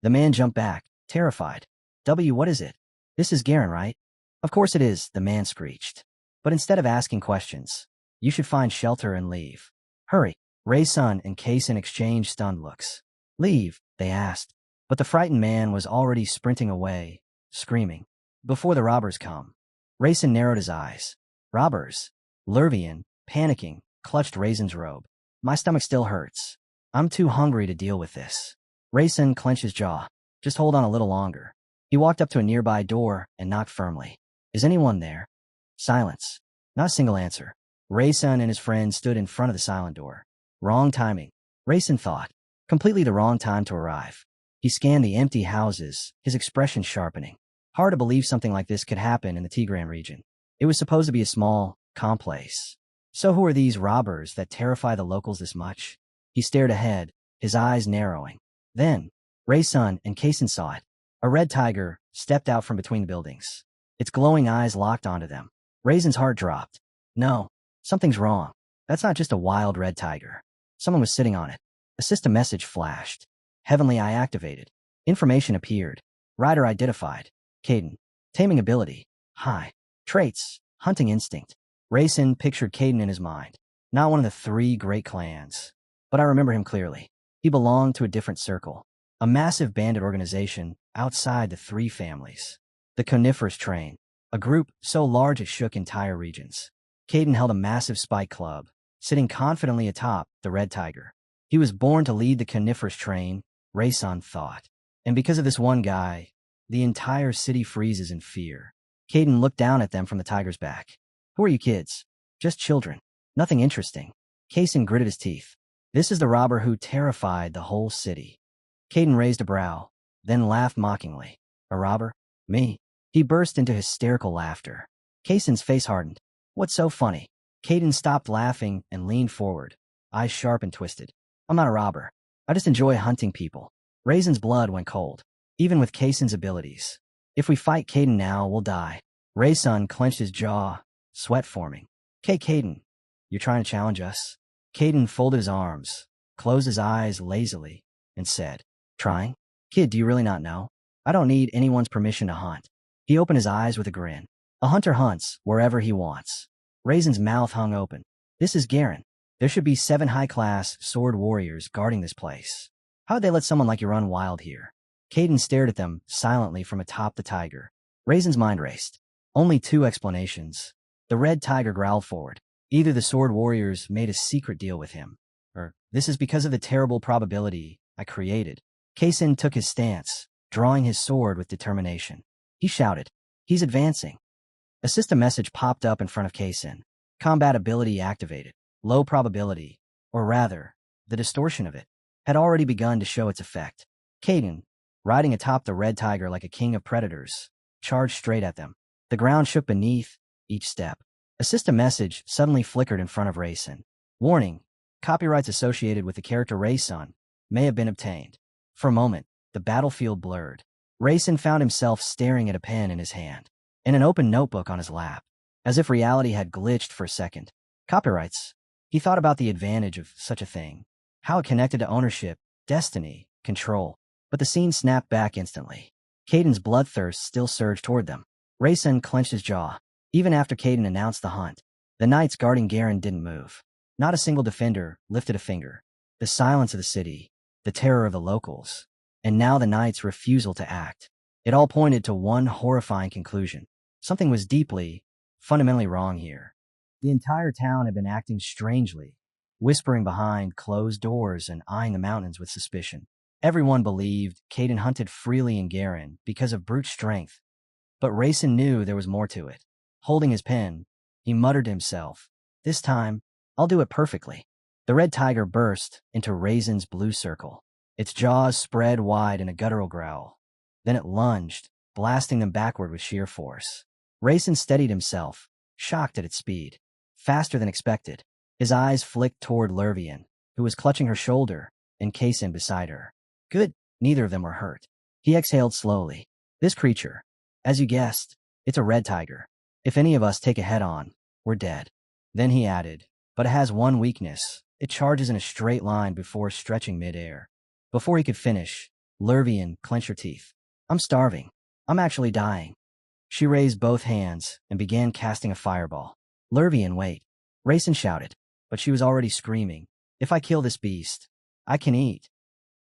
The man jumped back, terrified. What is it? This is Garen, right? Of course it is, the man screeched. But instead of asking questions, you should find shelter and leave. Hurry. Rayson and Kaysen exchanged stunned looks. Leave, they asked. But the frightened man was already sprinting away, screaming. Before the robbers come. Rayson narrowed his eyes. Robbers? Librarian, panicking, clutched Rayson's robe. My stomach still hurts. I'm too hungry to deal with this. Rayson clenched his jaw. Just hold on a little longer. He walked up to a nearby door and knocked firmly. Is anyone there? Silence. Not a single answer. Rayson and his friend stood in front of the silent door. Wrong timing. Rayson thought. Completely the wrong time to arrive. He scanned the empty houses, his expression sharpening. Hard to believe something like this could happen in the Tigran region. It was supposed to be a small, calm place. So who are these robbers that terrify the locals this much? He stared ahead, his eyes narrowing. Then, Rayson and Kaysen saw it. A red tiger stepped out from between the buildings. Its glowing eyes locked onto them. Rayson's heart dropped. No, something's wrong. That's not just a wild red tiger. Someone was sitting on it. A system message flashed. Heavenly Eye activated. Information appeared. Rider identified. Caden. Taming ability. High. Traits. Hunting instinct. Rayson pictured Caden in his mind. Not one of the 3 great clans. But I remember him clearly. He belonged to a different circle. A massive bandit organization outside the 3 families. The Coniferous Train. A group so large it shook entire regions. Caden held a massive spike club, sitting confidently atop the red tiger. He was born to lead the Coniferous Train, Rayson thought. And because of this one guy, the entire city freezes in fear. Caden looked down at them from the tiger's back. Who are you kids? Just children. Nothing interesting. Kaysen gritted his teeth. This is the robber who terrified the whole city. Caden raised a brow, then laughed mockingly. A robber? Me? He burst into hysterical laughter. Kaysen's face hardened. What's so funny? Caden stopped laughing and leaned forward, eyes sharp and twisted. I'm not a robber. I just enjoy hunting people. Raisin's blood went cold, even with Kaysen's abilities. If we fight Caden now, we'll die. Raisin clenched his jaw, sweat forming. Caden, you're trying to challenge us? Caden folded his arms, closed his eyes lazily, and said, Trying? Kid, do you really not know? I don't need anyone's permission to hunt. He opened his eyes with a grin. A hunter hunts wherever he wants. Raisin's mouth hung open. This is Garen. There should be 7 high-class sword warriors guarding this place. How would they let someone like you run wild here? Caden stared at them silently from atop the tiger. Raisin's mind raced. Only 2 explanations. The red tiger growled forward. Either the sword warriors made a secret deal with him, or this is because of the terrible probability I created. Kaysen took his stance, drawing his sword with determination. He shouted, He's advancing. A system message popped up in front of Kaysen. Combat ability activated. Low probability, or rather, the distortion of it, had already begun to show its effect. Caden, riding atop the red tiger like a king of predators, charged straight at them. The ground shook beneath each step. A system message suddenly flickered in front of Raisin. Warning, copyrights associated with the character Raisin may have been obtained. For a moment, the battlefield blurred. Raisin found himself staring at a pen in his hand and an open notebook on his lap, as if reality had glitched for a second. Copyrights. He thought about the advantage of such a thing, how it connected to ownership, destiny, control. But the scene snapped back instantly. Caden's bloodthirst still surged toward them. Raisin clenched his jaw. Even after Caden announced the hunt, the knights guarding Garen didn't move. Not a single defender lifted a finger. The silence of the city, the terror of the locals, and now the knights' refusal to act. It all pointed to one horrifying conclusion. Something was deeply, fundamentally wrong here. The entire town had been acting strangely, whispering behind closed doors and eyeing the mountains with suspicion. Everyone believed Caden hunted freely in Garen because of brute strength, but Raisin knew there was more to it. Holding his pen, he muttered to himself, This time, I'll do it perfectly. The red tiger burst into Raisin's blue circle. Its jaws spread wide in a guttural growl. Then it lunged, blasting them backward with sheer force. Raisin steadied himself, shocked at its speed. Faster than expected. His eyes flicked toward Lervian, who was clutching her shoulder, and Kaysen beside her. Good, neither of them were hurt. He exhaled slowly. This creature, as you guessed, it's a red tiger. If any of us take it head-on, we're dead. Then he added, but it has one weakness. It charges in a straight line before stretching mid-air. Before he could finish, Lervian clenched her teeth. I'm starving. I'm actually dying. She raised both hands and began casting a fireball. Lervian, wait. Raisin shouted, but she was already screaming. If I kill this beast, I can eat.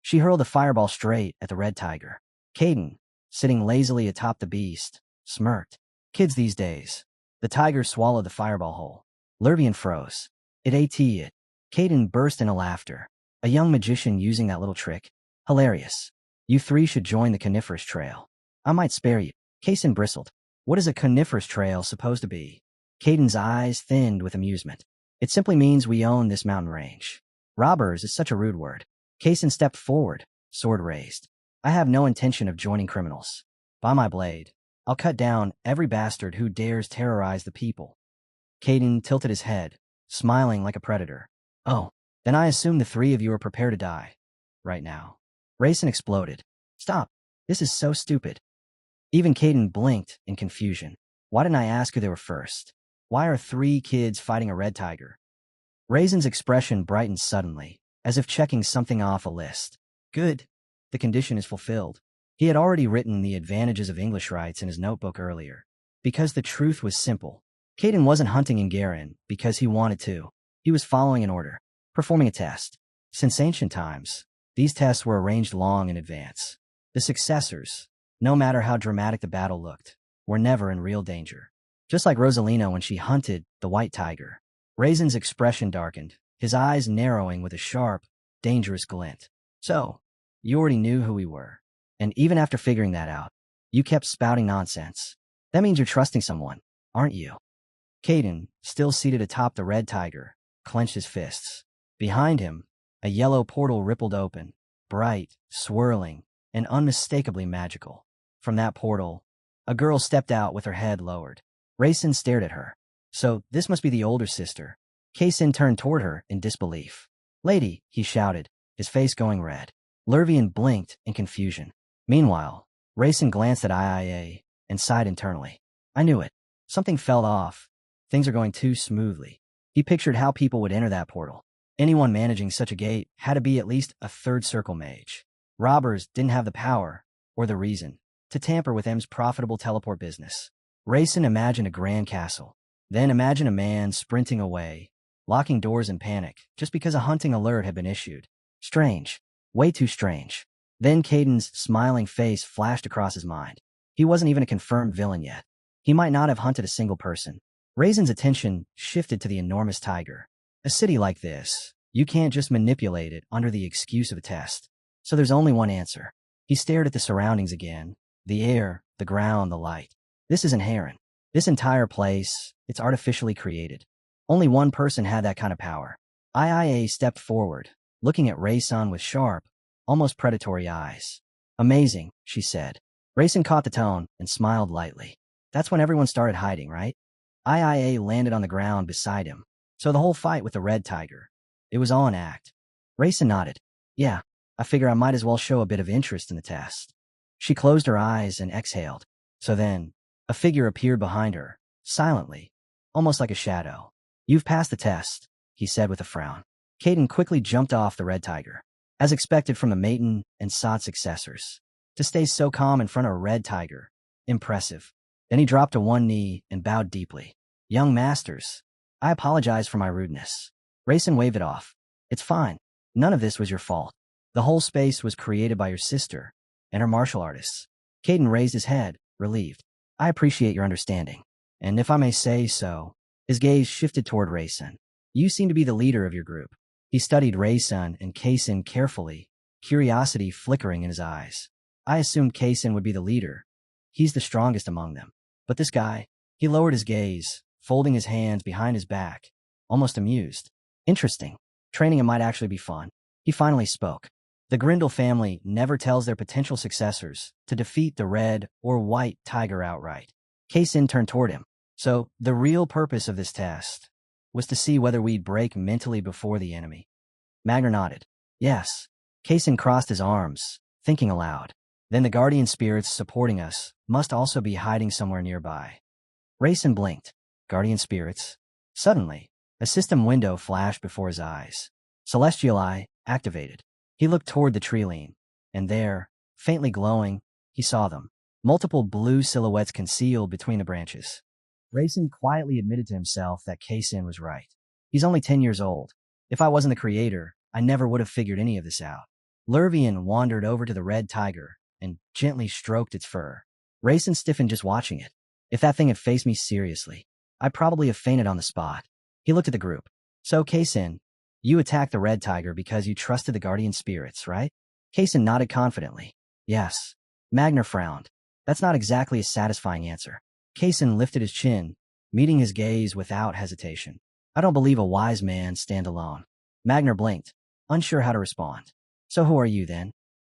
She hurled a fireball straight at the red tiger. Caden, sitting lazily atop the beast, smirked. Kids these days. The tiger swallowed the fireball whole. Lervian froze. It ate it. Caden burst into laughter. A young magician using that little trick. Hilarious. You 3 should join the coniferous trail. I might spare you. Kaysen bristled. What is a coniferous trail supposed to be? Caden's eyes thinned with amusement. It simply means we own this mountain range. Robbers is such a rude word. Kaysen stepped forward, sword raised. I have no intention of joining criminals. By my blade, I'll cut down every bastard who dares terrorize the people. Caden tilted his head, smiling like a predator. Oh, then I assume the 3 of you are prepared to die. Right now. Raisin exploded. Stop. This is so stupid. Even Caden blinked in confusion. Why didn't I ask who they were first? Why are 3 kids fighting a red tiger? Raisin's expression brightened suddenly, as if checking something off a list. Good. The condition is fulfilled. He had already written the advantages of English rights in his notebook earlier. Because the truth was simple. Caden wasn't hunting in Garen because he wanted to. He was following an order, performing a test. Since ancient times, these tests were arranged long in advance. The successors, no matter how dramatic the battle looked, were never in real danger. Just like Rosalina when she hunted the white tiger. Raisin's expression darkened, his eyes narrowing with a sharp, dangerous glint. So, you already knew who we were. And even after figuring that out, you kept spouting nonsense. That means you're trusting someone, aren't you? Caden, still seated atop the red tiger, clenched his fists. Behind him, a yellow portal rippled open, bright, swirling, and unmistakably magical. From that portal, a girl stepped out with her head lowered. Rayson stared at her. So, this must be the older sister. Kaysen turned toward her in disbelief. "Lady," he shouted, his face going red. Lurvian blinked in confusion. Meanwhile, Rayson glanced at IIA and sighed internally. I knew it. Something felt off. Things are going too smoothly. He pictured how people would enter that portal. Anyone managing such a gate had to be at least a third circle mage. Robbers didn't have the power, or the reason, to tamper with M's profitable teleport business. Rayson imagined a grand castle. Then imagine a man sprinting away, locking doors in panic, just because a hunting alert had been issued. Strange. Way too strange. Then Caden's smiling face flashed across his mind. He wasn't even a confirmed villain yet. He might not have hunted a single person. Rayson's attention shifted to the enormous tiger. A city like this, you can't just manipulate it under the excuse of a test. So there's only one answer. He stared at the surroundings again. The air, the ground, the light. This isn't Heron. This entire place, it's artificially created. Only one person had that kind of power. IIA stepped forward, looking at Rayson with sharp, almost predatory eyes. Amazing, she said. Rayson caught the tone and smiled lightly. That's when everyone started hiding, right? IIA landed on the ground beside him. So the whole fight with the red tiger, it was all an act. Rayson nodded. Yeah, I figure I might as well show a bit of interest in the test. She closed her eyes and exhaled. So then, a figure appeared behind her, silently, almost like a shadow. You've passed the test, he said with a frown. Caden quickly jumped off the red tiger, as expected from the Maiden and Sod successors. To stay so calm in front of a red tiger, impressive. Then he dropped to one knee and bowed deeply. Young masters, I apologize for my rudeness. Rayson waved it off. It's fine. None of this was your fault. The whole space was created by your sister and her martial artists. Caden raised his head, relieved. I appreciate your understanding. And if I may say so, his gaze shifted toward Rayson. You seem to be the leader of your group. He studied Rayson and Kaysen carefully, curiosity flickering in his eyes. I assumed Kaysen would be the leader. He's the strongest among them. But this guy, he lowered his gaze, folding his hands behind his back, almost amused. Interesting. Training him might actually be fun. He finally spoke. The Grindle family never tells their potential successors to defeat the red or white tiger outright. Kaysen turned toward him. So, the real purpose of this test was to see whether we'd break mentally before the enemy. Magner nodded. Yes. Kaysen crossed his arms, thinking aloud. Then the guardian spirits supporting us must also be hiding somewhere nearby. Rayson blinked. Guardian spirits. Suddenly, a system window flashed before his eyes. Celestial Eye activated. He looked toward the treeline, and there, faintly glowing, he saw them. Multiple blue silhouettes concealed between the branches. Rayson quietly admitted to himself that Kaysen was right. He's only 10 years old. If I wasn't the creator, I never would have figured any of this out. Lurvian wandered over to the red tiger and gently stroked its fur. Rayson stiffened just watching it. If that thing had faced me seriously, I'd probably have fainted on the spot. He looked at the group. So, Kaysen, you attacked the red tiger because you trusted the guardian spirits, right? Kaysen nodded confidently. Yes. Magner frowned. That's not exactly a satisfying answer. Kaysen lifted his chin, meeting his gaze without hesitation. I don't believe a wise man stand alone. Magner blinked, unsure how to respond. So who are you then?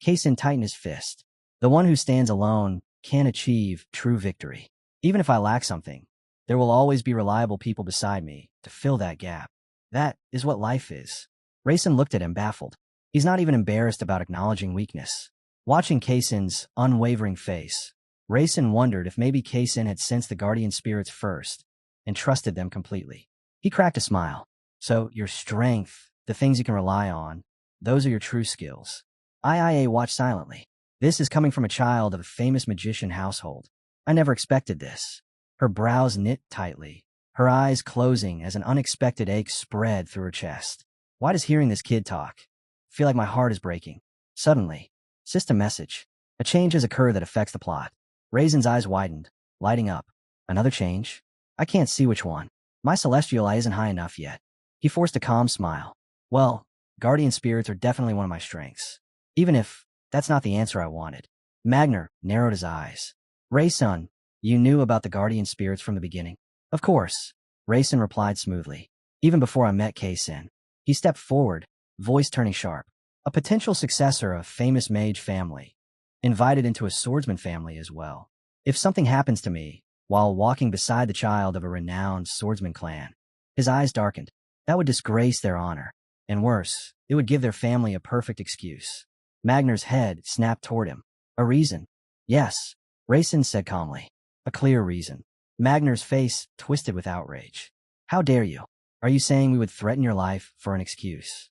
Kaysen tightened his fist. The one who stands alone can achieve true victory. Even if I lack something, there will always be reliable people beside me to fill that gap. That is what life is. Rayson looked at him baffled. He's not even embarrassed about acknowledging weakness. Watching Kaysen's unwavering face, Rayson wondered if maybe Kaysen had sensed the guardian spirits first and trusted them completely. He cracked a smile. So, your strength, the things you can rely on, those are your true skills. IIA watched silently. This is coming from a child of a famous magician household. I never expected this. Her brows knit tightly, her eyes closing as an unexpected ache spread through her chest. Why does hearing this kid talk feel like my heart is breaking? Suddenly, system message. A change has occurred that affects the plot. Rayson's eyes widened, lighting up. Another change? I can't see which one. My celestial eye isn't high enough yet. He forced a calm smile. Well, guardian spirits are definitely one of my strengths. Even if that's not the answer I wanted. Magner narrowed his eyes. Rayson, you knew about the guardian spirits from the beginning? Of course. Rayson replied smoothly. Even before I met Kei-sen. He stepped forward, voice turning sharp. A potential successor of famous mage family. Invited into a swordsman family as well. If something happens to me, while walking beside the child of a renowned swordsman clan, his eyes darkened. That would disgrace their honor. And worse, it would give their family a perfect excuse. Magner's head snapped toward him. A reason? Yes, Rayson said calmly. A clear reason. Magner's face twisted with outrage. How dare you? Are you saying we would threaten your life for an excuse?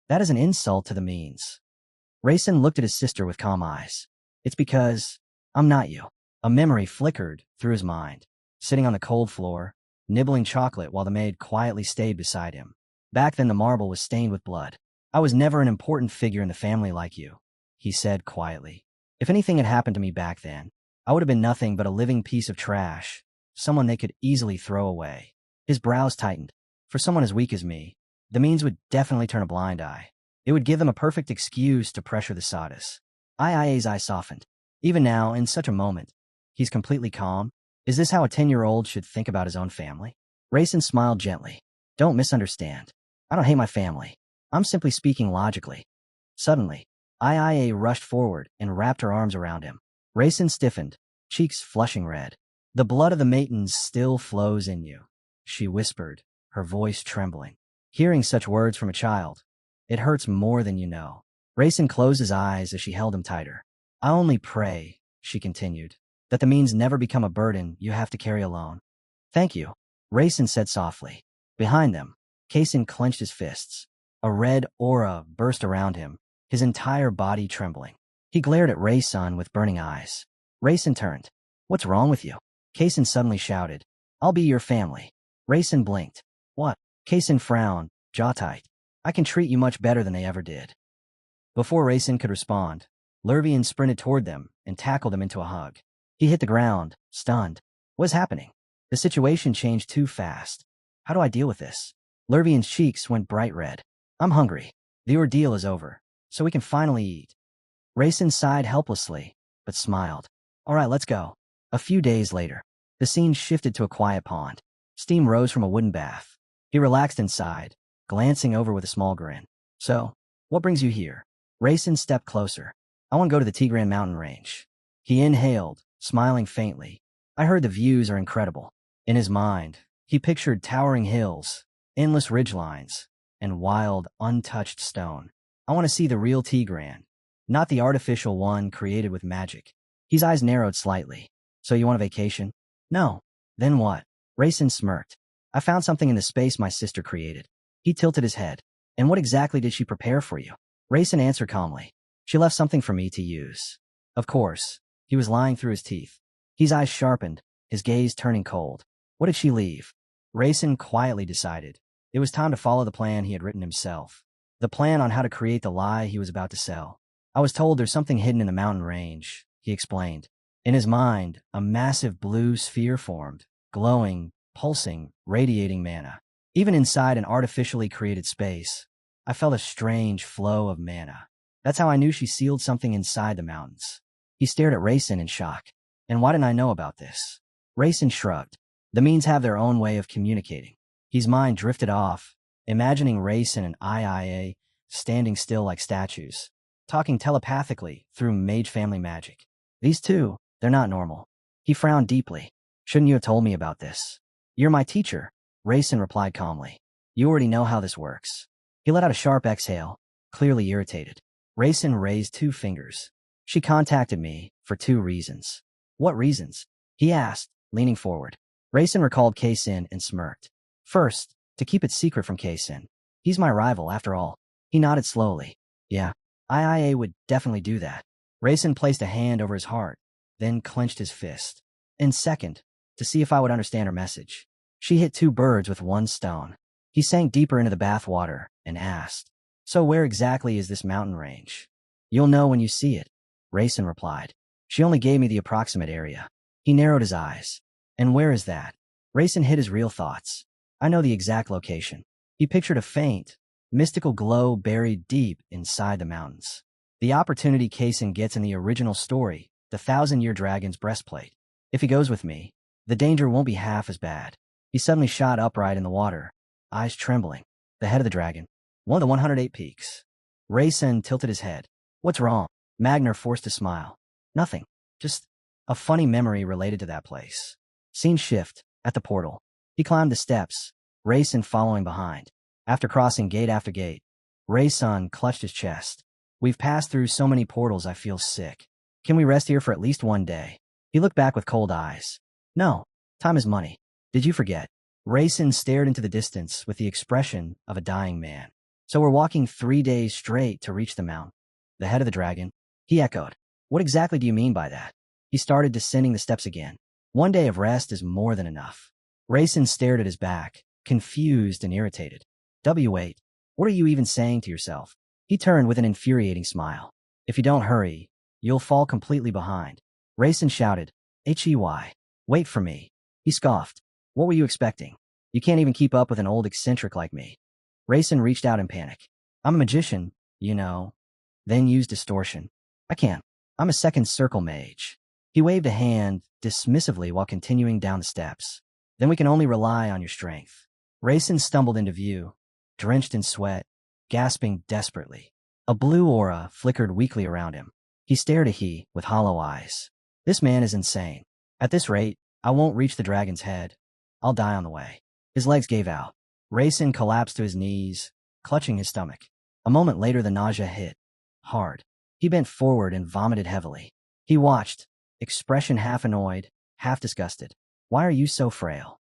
That is an insult to the means. Rayson looked at his sister with calm eyes. It's because I'm not you. A memory flickered through his mind. Sitting on the cold floor, nibbling chocolate while the maid quietly stayed beside him. Back then the marble was stained with blood. I was never an important figure in the family like you, he said quietly. If anything had happened to me back then, I would have been nothing but a living piece of trash, someone they could easily throw away. His brows tightened. For someone as weak as me, the means would definitely turn a blind eye. It would give them a perfect excuse to pressure the Sadis. IIA's eye softened. Even now, in such a moment, he's completely calm. Is this how a 10-year-old should think about his own family? Rayson smiled gently. Don't misunderstand. I don't hate my family. I'm simply speaking logically. Suddenly, IIA rushed forward and wrapped her arms around him. Rayson stiffened, cheeks flushing red. The blood of the Maitons still flows in you, she whispered, her voice trembling. Hearing such words from a child, it hurts more than you know. Rayson closed his eyes as she held him tighter. I only pray, she continued, that the means never become a burden you have to carry alone. Thank you, Rayson said softly. Behind them, Kei-sen clenched his fists. A red aura burst around him, his entire body trembling. He glared at Rayson with burning eyes. Rayson turned. What's wrong with you? Kei-sen suddenly shouted. I'll be your family. Rayson blinked. What? Kei-sen frowned, jaw tight. I can treat you much better than they ever did. Before Rayson could respond, Librarian sprinted toward them and tackled him into a hug. He hit the ground, stunned. What's happening? The situation changed too fast. How do I deal with this? Librarian's cheeks went bright red. I'm hungry. The ordeal is over, so we can finally eat. Rayson sighed helplessly, but smiled. All right, let's go. A few days later, the scene shifted to a quiet pond. Steam rose from a wooden bath. He relaxed inside, glancing over with a small grin. So, what brings you here? Rayson stepped closer. I want to go to the Tigran mountain range. He inhaled, smiling faintly. I heard the views are incredible. In his mind, he pictured towering hills, endless ridgelines, and wild, untouched stone. I want to see the real Tigran, not the artificial one created with magic. His eyes narrowed slightly. So you want a vacation? No. Then what? Rayson smirked. I found something in the space my sister created. He tilted his head. And what exactly did she prepare for you? Rayson answered calmly. She left something for me to use. Of course. He was lying through his teeth. His eyes sharpened, his gaze turning cold. What did she leave? Rayson quietly decided. It was time to follow the plan he had written himself. The plan on how to create the lie he was about to sell. I was told there's something hidden in the mountain range, he explained. In his mind, a massive blue sphere formed, glowing, pulsing, radiating mana. Even inside an artificially created space, I felt a strange flow of mana. That's how I knew she sealed something inside the mountains. He stared at Rayson in shock. And why didn't I know about this? Rayson shrugged. The means have their own way of communicating. His mind drifted off, imagining Rayson and IIA standing still like statues, talking telepathically through mage family magic. These two, they're not normal. He frowned deeply. Shouldn't you have told me about this? You're my teacher, Rayson replied calmly. You already know how this works. He let out a sharp exhale, clearly irritated. Rayson raised 2 fingers. She contacted me for 2 reasons. What reasons? He asked, leaning forward. Rayson recalled Kei-sen and smirked. First, to keep it secret from Kei-sen. He's my rival, after all. He nodded slowly. Yeah, IIA would definitely do that. Rayson placed a hand over his heart, then clenched his fist. And second, to see if I would understand her message. She hit 2 birds with 1 stone. He sank deeper into the bath water and asked, So where exactly is this mountain range? You'll know when you see it, Rayson replied. She only gave me the approximate area. He narrowed his eyes. And where is that? Rayson hid his real thoughts. I know the exact location. He pictured a faint, mystical glow buried deep inside the mountains. The opportunity Kei-sen gets in the original story, the 1,000-year dragon's breastplate. If he goes with me, the danger won't be half as bad. He suddenly shot upright in the water, eyes trembling. The head of the dragon. One of the 108 peaks. Rayson tilted his head. What's wrong? Magner forced a smile. Nothing. Just a funny memory related to that place. Scene shift. At the portal. He climbed the steps, Rayson following behind. After crossing gate after gate, Rayson clutched his chest. We've passed through so many portals I feel sick. Can we rest here for at least one day? He looked back with cold eyes. No. Time is money. Did you forget? Rayson stared into the distance with the expression of a dying man. So we're walking 3 days straight to reach the mountain. The head of the dragon. He echoed. What exactly do you mean by that? He started descending the steps again. 1 day of rest is more than enough. Rayson stared at his back, confused and irritated. Wait, what are you even saying to yourself? He turned with an infuriating smile. If you don't hurry, you'll fall completely behind. Rayson shouted, Hey, wait for me. He scoffed. What were you expecting? You can't even keep up with an old eccentric like me. Rayson reached out in panic. I'm a magician, you know. Then used distortion. I can't. I'm a second circle mage. He waved a hand dismissively while continuing down the steps. Then we can only rely on your strength. Rayson stumbled into view, drenched in sweat, gasping desperately. A blue aura flickered weakly around him. He stared at He with hollow eyes. This man is insane. At this rate, I won't reach the dragon's head. I'll die on the way. His legs gave out. Rayson collapsed to his knees, clutching his stomach. A moment later, the nausea hit. Hard. He bent forward and vomited heavily. He watched, expression half annoyed, half disgusted. Why are you so frail?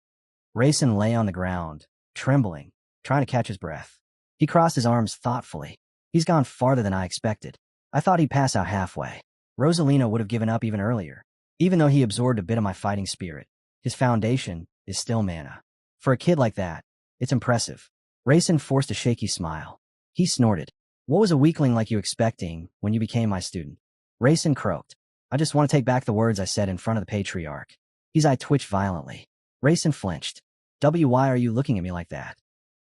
Rayson lay on the ground, trembling, trying to catch his breath. He crossed his arms thoughtfully. He's gone farther than I expected. I thought he'd pass out halfway. Rosalina would have given up even earlier. Even though he absorbed a bit of my fighting spirit, his foundation is still mana. For a kid like that, it's impressive. Rayson forced a shaky smile. He snorted. What was a weakling like you expecting when you became my student? Rayson croaked. I just want to take back the words I said in front of the patriarch. His eye twitched violently. Rayson flinched. Why are you looking at me like that?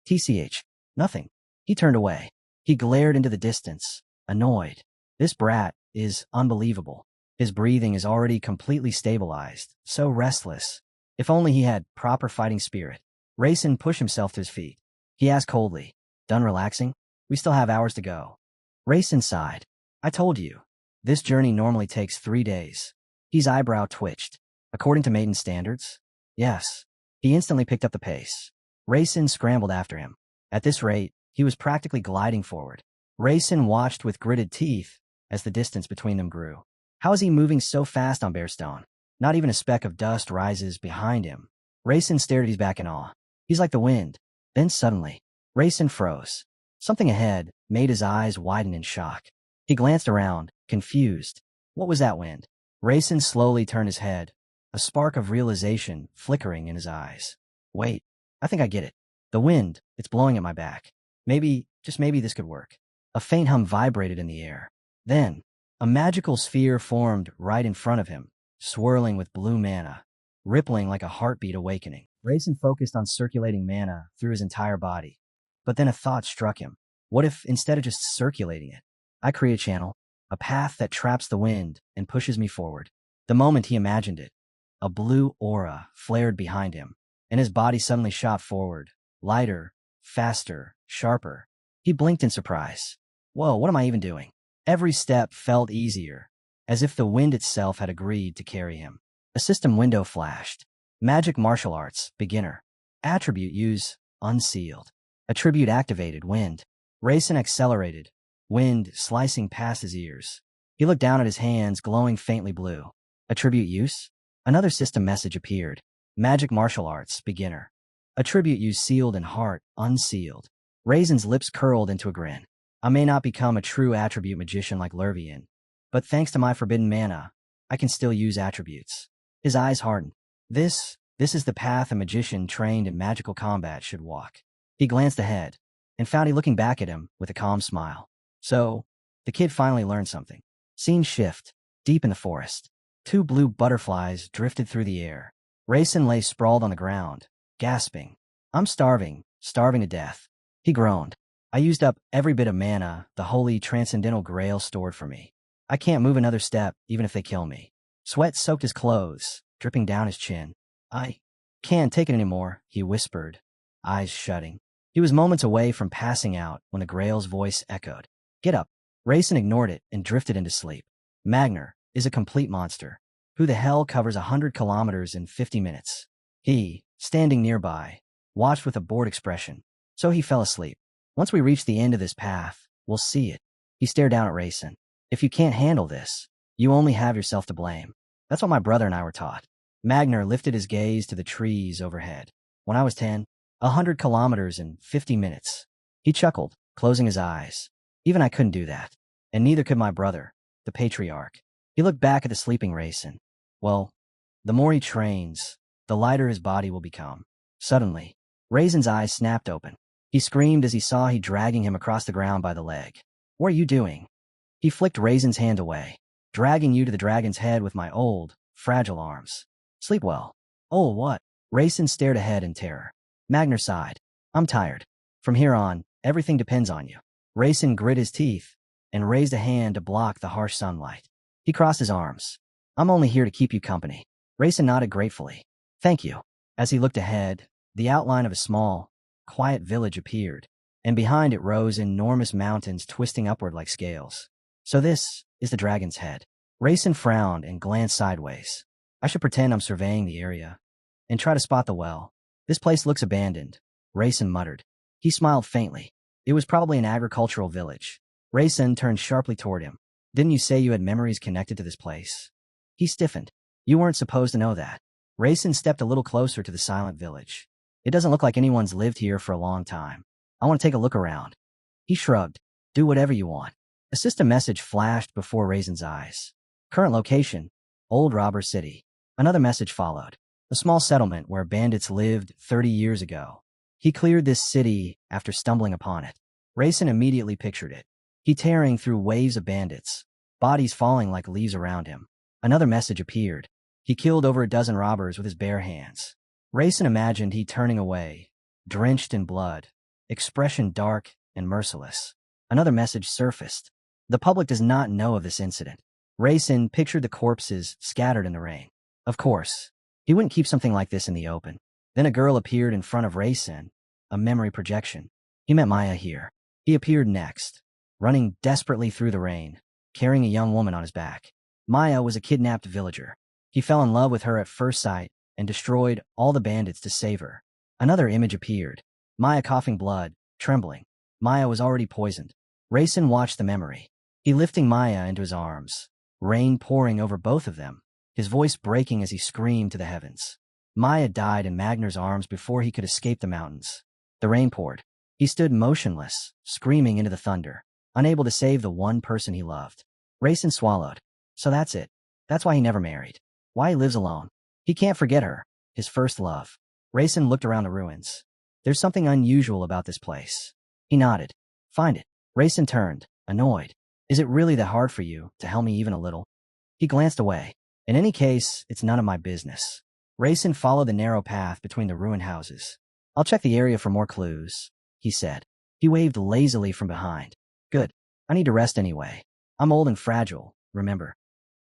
TCH. Nothing. He turned away. He glared into the distance, annoyed. This brat is unbelievable. His breathing is already completely stabilized, so restless. If only he had proper fighting spirit. Rayson pushed himself to his feet. He asked coldly, Done relaxing? We still have hours to go. Rayson sighed. I told you. This journey normally takes 3 days. His eyebrow twitched. According to maiden standards? Yes. He instantly picked up the pace. Rayson scrambled after him. At this rate, he was practically gliding forward. Rayson watched with gritted teeth as the distance between them grew. How is he moving so fast on Bearstone? Not even a speck of dust rises behind him. Rayson stared at his back in awe. He's like the wind. Then suddenly, Rayson froze. Something ahead made his eyes widen in shock. He glanced around, confused. What was that wind? Rayson slowly turned his head, a spark of realization flickering in his eyes. Wait, I think I get it. The wind, it's blowing at my back. Maybe, just maybe this could work. A faint hum vibrated in the air. Then, a magical sphere formed right in front of him, swirling with blue mana, rippling like a heartbeat awakening. Rayson focused on circulating mana through his entire body. But then a thought struck him. What if, instead of just circulating it, I create a channel, a path that traps the wind and pushes me forward? The moment he imagined it, a blue aura flared behind him, and his body suddenly shot forward, lighter, faster, sharper. He blinked in surprise. Whoa, what am I even doing? Every step felt easier, as if the wind itself had agreed to carry him. A system window flashed. Magic martial arts, beginner. Attribute use, unsealed. Attribute activated, wind. Rayson accelerated, wind slicing past his ears. He looked down at his hands, glowing faintly blue. Attribute use? Another system message appeared. Magic martial arts, beginner. Attribute use sealed and heart, unsealed. Rayson's lips curled into a grin. I may not become a true attribute magician like Lervian, but thanks to my forbidden mana, I can still use attributes. His eyes hardened. This is the path a magician trained in magical combat should walk. He glanced ahead, and found he looking back at him with a calm smile. So, the kid finally learned something. Scene shift, deep in the forest. 2 blue butterflies drifted through the air. Rayson lay sprawled on the ground, gasping. I'm starving to death. He groaned. I used up every bit of mana the holy transcendental grail stored for me. I can't move another step, even if they kill me. Sweat soaked his clothes, dripping down his chin. Can't take it anymore, he whispered, eyes shutting. He was moments away from passing out when the Grail's voice echoed. Get up. Rayson ignored it and drifted into sleep. Magner is a complete monster. Who the hell covers 100 kilometers in 50 minutes? He, standing nearby, watched with a bored expression. So he fell asleep. Once we reach the end of this path, we'll see it. He stared down at Rayson. If you can't handle this, you only have yourself to blame. That's what my brother and I were taught. Magner lifted his gaze to the trees overhead. When I was 10, 100 kilometers in 50 minutes. He chuckled, closing his eyes. Even I couldn't do that. And neither could my brother, the patriarch. He looked back at the sleeping Rayson. Well, the more he trains, the lighter his body will become. Suddenly, Rayson's eyes snapped open. He screamed as he saw he dragging him across the ground by the leg. What are you doing? He flicked Rayson's hand away. Dragging you to the dragon's head with my old, fragile arms. Sleep well. Oh, what? Rayson stared ahead in terror. Magner sighed. I'm tired. From here on, everything depends on you. Rayson grit his teeth and raised a hand to block the harsh sunlight. He crossed his arms. I'm only here to keep you company. Rayson nodded gratefully. Thank you. As he looked ahead, the outline of a small, quiet village appeared, and behind it rose enormous mountains twisting upward like scales. So this is the dragon's head. Rayson frowned and glanced sideways. I should pretend I'm surveying the area and try to spot the well. This place looks abandoned, Rayson muttered. He smiled faintly. It was probably an agricultural village. Rayson turned sharply toward him. Didn't you say you had memories connected to this place? He stiffened. You weren't supposed to know that. Rayson stepped a little closer to the silent village. It doesn't look like anyone's lived here for a long time. I want to take a look around. He shrugged. Do whatever you want. A system message flashed before Rayson's eyes. Current location, Old Robber City. Another message followed. A small settlement where bandits lived 30 years ago. He cleared this city after stumbling upon it. Rayson immediately pictured it. He tearing through waves of bandits, bodies falling like leaves around him. Another message appeared. He killed over a dozen robbers with his bare hands. Rayson imagined he turning away, drenched in blood, expression dark and merciless. Another message surfaced. The public does not know of this incident. Rayson pictured the corpses scattered in the rain. Of course, he wouldn't keep something like this in the open. Then a girl appeared in front of Rayson, a memory projection. He met Maya here. He appeared next, running desperately through the rain, carrying a young woman on his back. Maya was a kidnapped villager. He fell in love with her at first sight and destroyed all the bandits to save her. Another image appeared. Maya coughing blood, trembling. Maya was already poisoned. Rayson watched the memory. He lifting Maya into his arms, rain pouring over both of them, his voice breaking as he screamed to the heavens. Maya died in Magner's arms before he could escape the mountains. The rain poured. He stood motionless, screaming into the thunder, unable to save the one person he loved. Rayson swallowed. So that's it. That's why he never married. Why he lives alone. He can't forget her, his first love. Rayson looked around the ruins. There's something unusual about this place. He nodded. Find it. Rayson turned, annoyed. Is it really that hard for you to help me even a little? He glanced away. In any case, it's none of my business. Rayson followed the narrow path between the ruined houses. I'll check the area for more clues, he said. He waved lazily from behind. Good. I need to rest anyway. I'm old and fragile, remember.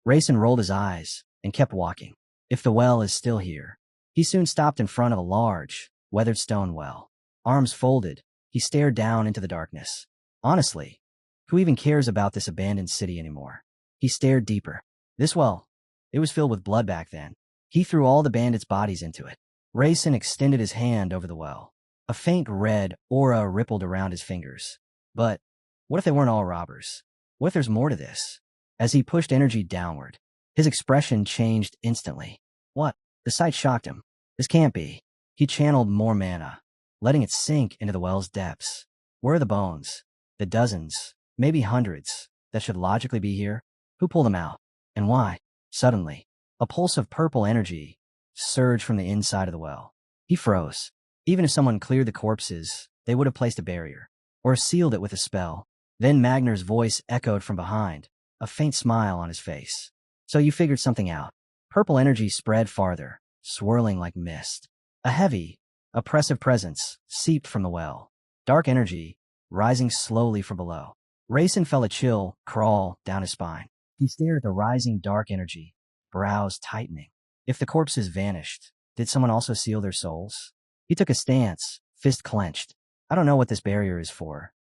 Rayson rolled his eyes and kept walking. If the well is still here. He soon stopped in front of a large, weathered stone well. Arms folded, he stared down into the darkness. Honestly, who even cares about this abandoned city anymore? He stared deeper. This well, it was filled with blood back then. He threw all the bandits' bodies into it. Rayson extended his hand over the well. A faint red aura rippled around his fingers. But what if they weren't all robbers? What if there's more to this? As he pushed energy downward, his expression changed instantly. What? The sight shocked him. This can't be. He channeled more mana, letting it sink into the well's depths. Where are the bones? The dozens, maybe hundreds, that should logically be here? Who pulled them out? And why? Suddenly, a pulse of purple energy surged from the inside of the well. He froze. Even if someone cleared the corpses, they would have placed a barrier, or sealed it with a spell. Then Magner's voice echoed from behind, a faint smile on his face. So you figured something out. Purple energy spread farther, swirling like mist. A heavy, oppressive presence seeped from the well. Dark energy, rising slowly from below. Rayson felt a chill crawl down his spine. He stared at the rising dark energy, brows tightening. If the corpses vanished, Did someone also seal their souls? He took a stance, fist clenched. I don't know what this barrier is for,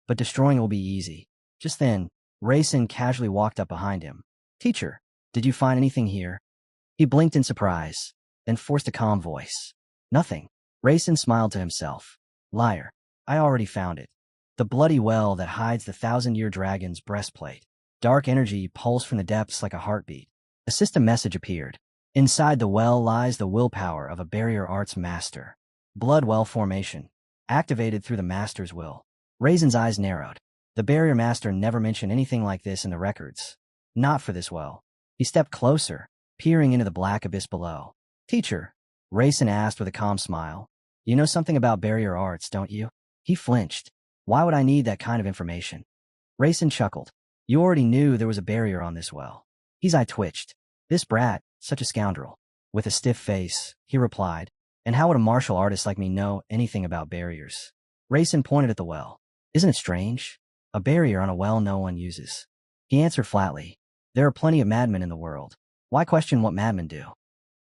but destroying it will be easy. Just then, Rayson casually walked up behind him. Teacher, did you find anything here? He blinked in surprise, then forced a calm voice. Nothing. Rayson smiled to himself. Liar. I already found it. The bloody well that hides the 1,000-year dragon's breastplate. Dark energy pulsed from the depths like a heartbeat. A system message appeared. Inside the well lies the willpower of a barrier arts master. Blood well formation. Activated through the master's will. Rayson's eyes narrowed. The barrier master never mentioned anything like this in the records. Not for this well. He stepped closer, peering into the black abyss below. Teacher, Rayson asked with a calm smile. You know something about barrier arts, don't you? He flinched. Why would I need that kind of information? Rayson chuckled. You already knew there was a barrier on this well. His eye twitched. This brat, such a scoundrel. With a stiff face, he replied. And how would a martial artist like me know anything about barriers? Rayson pointed at the well. Isn't it strange? A barrier on a well no one uses. He answered flatly. There are plenty of madmen in the world. Why question what madmen do?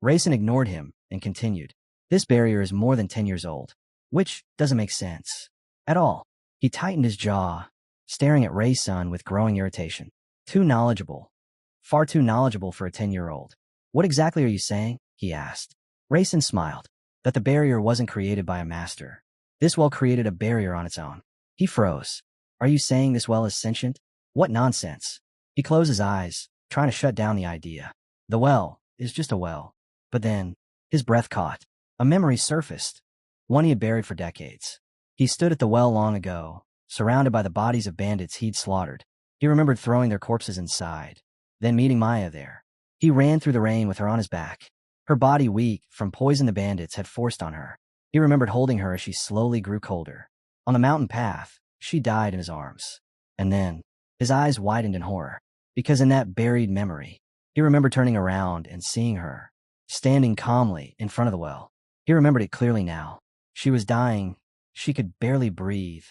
Rayson ignored him and continued. This barrier is more than 10 years old, which doesn't make sense at all. He tightened his jaw, staring at Rayson with growing irritation. Too knowledgeable. Far too knowledgeable for a 10-year-old. What exactly are you saying? He asked. Rayson smiled. That the barrier wasn't created by a master. This well created a barrier on its own. He froze. Are you saying this well is sentient? What nonsense. He closed his eyes, trying to shut down the idea. The well is just a well. But then, his breath caught. A memory surfaced. One he had buried for decades. He stood at the well long ago, surrounded by the bodies of bandits he'd slaughtered. He remembered throwing their corpses inside, then meeting Maya there. He ran through the rain with her on his back. Her body weak from poison the bandits had forced on her. He remembered holding her as she slowly grew colder. On the mountain path, she died in his arms. And then, his eyes widened in horror, because in that buried memory, he remembered turning around and seeing her, standing calmly in front of the well. He remembered it clearly now. She was dying. She could barely breathe.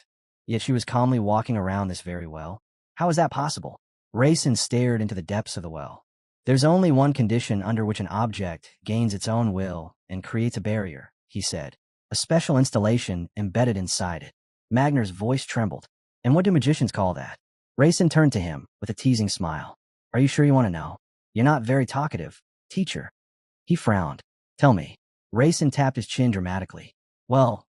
Yet she was calmly walking around this very well. How is that possible? Rayson stared into the depths of the well. There's only one condition under which an object gains its own will and creates a barrier, he said. A special installation embedded inside it. Magner's voice trembled. And what do magicians call that? Rayson turned to him with a teasing smile. Are you sure you want to know? You're not very talkative, teacher. He frowned. Tell me. Rayson tapped his chin dramatically. Well,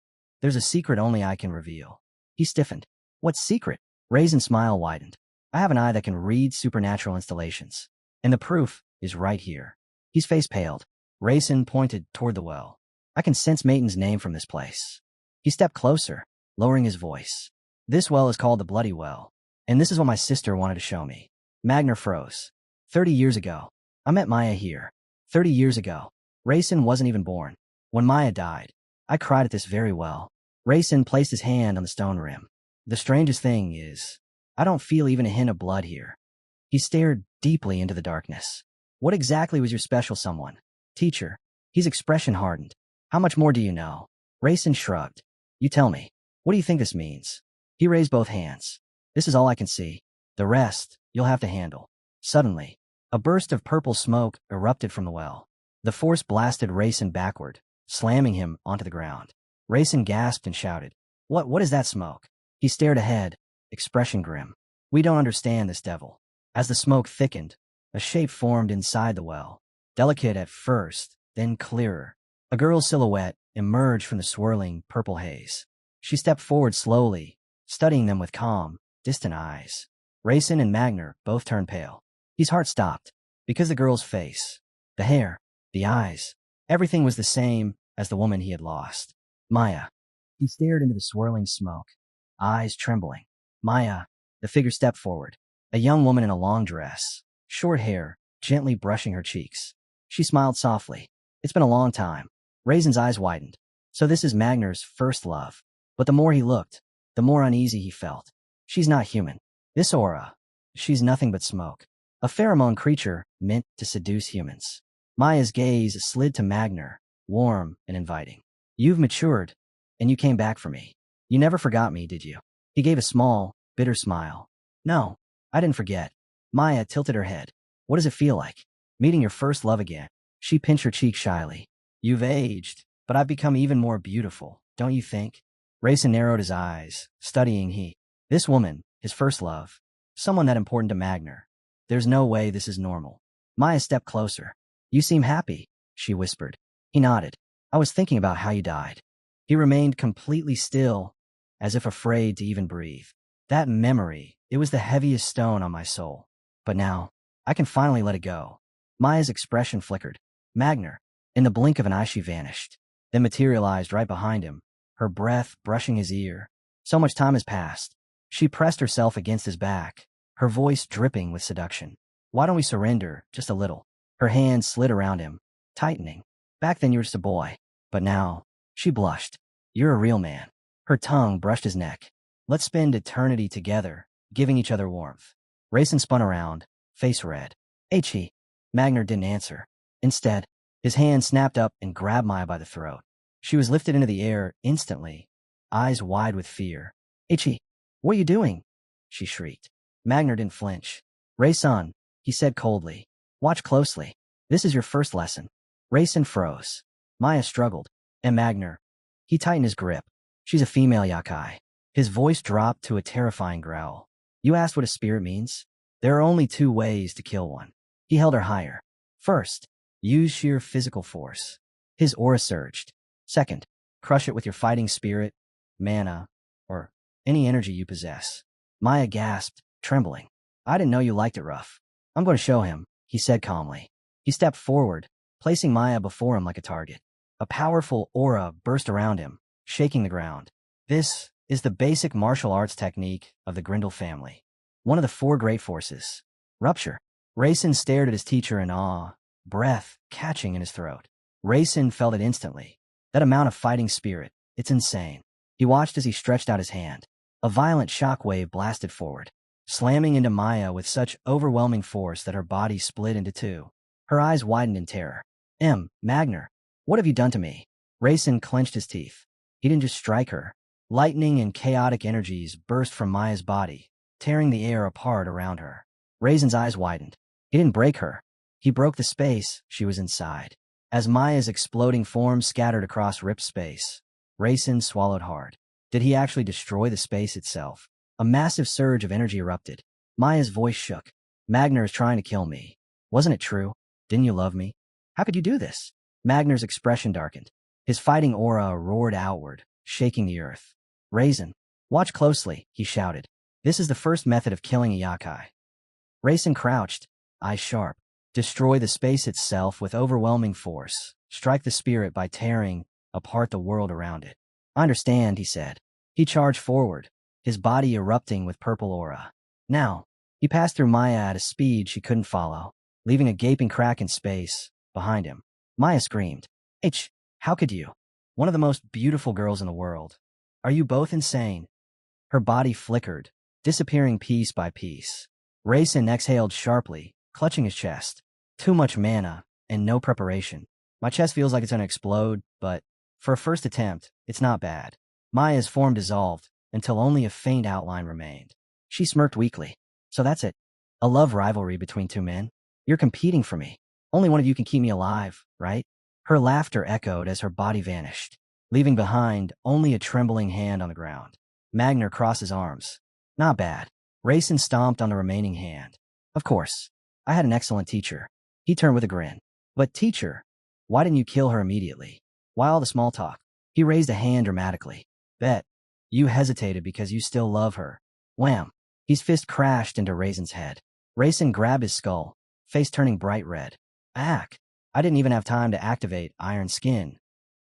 there's a secret only I can reveal. He stiffened. What secret? Rayson's smile widened. I have an eye that can read supernatural installations. And the proof is right here. His face paled. Rayson pointed toward the well. I can sense Mayton's name from this place. He stepped closer, lowering his voice. This well is called the Bloody Well, and this is what my sister wanted to show me. Magner froze. 30 years ago. I met Maya here. 30 years ago. Rayson wasn't even born. When Maya died, I cried at this very well. Rayson placed his hand on the stone rim. The strangest thing is, I don't feel even a hint of blood here. He stared deeply into the darkness. What exactly was your special someone? Teacher. His expression hardened. How much more do you know? Rayson shrugged. You tell me. What do you think this means? He raised both hands. This is all I can see. The rest, you'll have to handle. Suddenly, a burst of purple smoke erupted from the well. The force blasted Rayson backward, slamming him onto the ground. Rayson gasped and shouted. What is that smoke? He stared ahead, expression grim. We don't understand this devil. As the smoke thickened, a shape formed inside the well. Delicate at first, then clearer. A girl's silhouette emerged from the swirling purple haze. She stepped forward slowly, studying them with calm, distant eyes. Rayson and Magner both turned pale. His heart stopped, because the girl's face, the hair, the eyes, everything was the same as the woman he had lost. Maya. He stared into the swirling smoke, eyes trembling. Maya. The figure stepped forward. A young woman in a long dress, short hair, gently brushing her cheeks. She smiled softly. It's been a long time. Rayson's eyes widened. So this is Magner's first love. But the more he looked, the more uneasy he felt. She's not human. This aura, she's nothing but smoke. A pheromone creature meant to seduce humans. Maya's gaze slid to Magner, warm and inviting. You've matured, and you came back for me. You never forgot me, did you? He gave a small, bitter smile. No, I didn't forget. Maya tilted her head. What does it feel like? Meeting your first love again. She pinched her cheek shyly. You've aged, but I've become even more beautiful, don't you think? Rayson narrowed his eyes, studying this woman, his first love, someone that important to Magner. There's no way this is normal. Maya stepped closer. You seem happy, she whispered. He nodded. I was thinking about how you died. He remained completely still, as if afraid to even breathe. That memory, it was the heaviest stone on my soul. But now, I can finally let it go. Maya's expression flickered. Magner. In the blink of an eye she vanished, then materialized right behind him, her breath brushing his ear. So much time has passed. She pressed herself against his back, her voice dripping with seduction. Why don't we surrender, just a little? Her hand slid around him, tightening. Back then you were just a boy, but now, she blushed. You're a real man. Her tongue brushed his neck. Let's spend eternity together, giving each other warmth. Rayson spun around, face red. He. Magner didn't answer. Instead, his hand snapped up and grabbed Maya by the throat. She was lifted into the air instantly, eyes wide with fear. He. What are you doing? She shrieked. Magner didn't flinch. Rayson, he said coldly. Watch closely. This is your first lesson. Rayson froze. Maya struggled. And Magner. He tightened his grip. She's a female yakai. His voice dropped to a terrifying growl. You asked what a spirit means? There are only two ways to kill one. He held her higher. First, use sheer physical force. His aura surged. Second, crush it with your fighting spirit, mana, or any energy you possess. Maya gasped, trembling. I didn't know you liked it rough. I'm going to show him, he said calmly. He stepped forward, placing Maya before him like a target. A powerful aura burst around him, shaking the ground. This is the basic martial arts technique of the Grindel family. One of the four great forces. Rupture. Rayson stared at his teacher in awe, breath catching in his throat. Rayson felt it instantly. That amount of fighting spirit, it's insane. He watched as he stretched out his hand. A violent shockwave blasted forward, slamming into Maya with such overwhelming force that her body split into two. Her eyes widened in terror. Magner, what have you done to me? Rayson clenched his teeth. He didn't just strike her. Lightning and chaotic energies burst from Maya's body, tearing the air apart around her. Rayson's eyes widened. He didn't break her. He broke the space she was inside. As Maya's exploding form scattered across ripped space, Rayson swallowed hard. Did he actually destroy the space itself? A massive surge of energy erupted. Maya's voice shook. Magner is trying to kill me. Wasn't it true? Didn't you love me? How could you do this? Magner's expression darkened. His fighting aura roared outward, shaking the earth. Rayson, watch closely, he shouted. This is the first method of killing a yakai. Rayson crouched, eyes sharp. Destroy the space itself with overwhelming force. Strike the spirit by tearing apart the world around it. I understand, he said. He charged forward, his body erupting with purple aura. Now, he passed through Maya at a speed she couldn't follow, leaving a gaping crack in space behind him. Maya screamed. How could you? One of the most beautiful girls in the world. Are you both insane? Her body flickered, disappearing piece by piece. Rayson exhaled sharply, clutching his chest. Too much mana, and no preparation. My chest feels like it's going to explode, but for a first attempt, it's not bad. Maya's form dissolved, until only a faint outline remained. She smirked weakly. So that's it. A love rivalry between two men? You're competing for me. Only one of you can keep me alive, right? Her laughter echoed as her body vanished, leaving behind only a trembling hand on the ground. Magner crossed his arms. Not bad. Rayson stomped on the remaining hand. Of course. I had an excellent teacher. He turned with a grin. But teacher, why didn't you kill her immediately? Why all the small talk? He raised a hand dramatically. Bet. You hesitated because you still love her. Wham. His fist crashed into Rayson's head. Rayson grabbed his skull, face turning bright red. Ack. I didn't even have time to activate Iron Skin.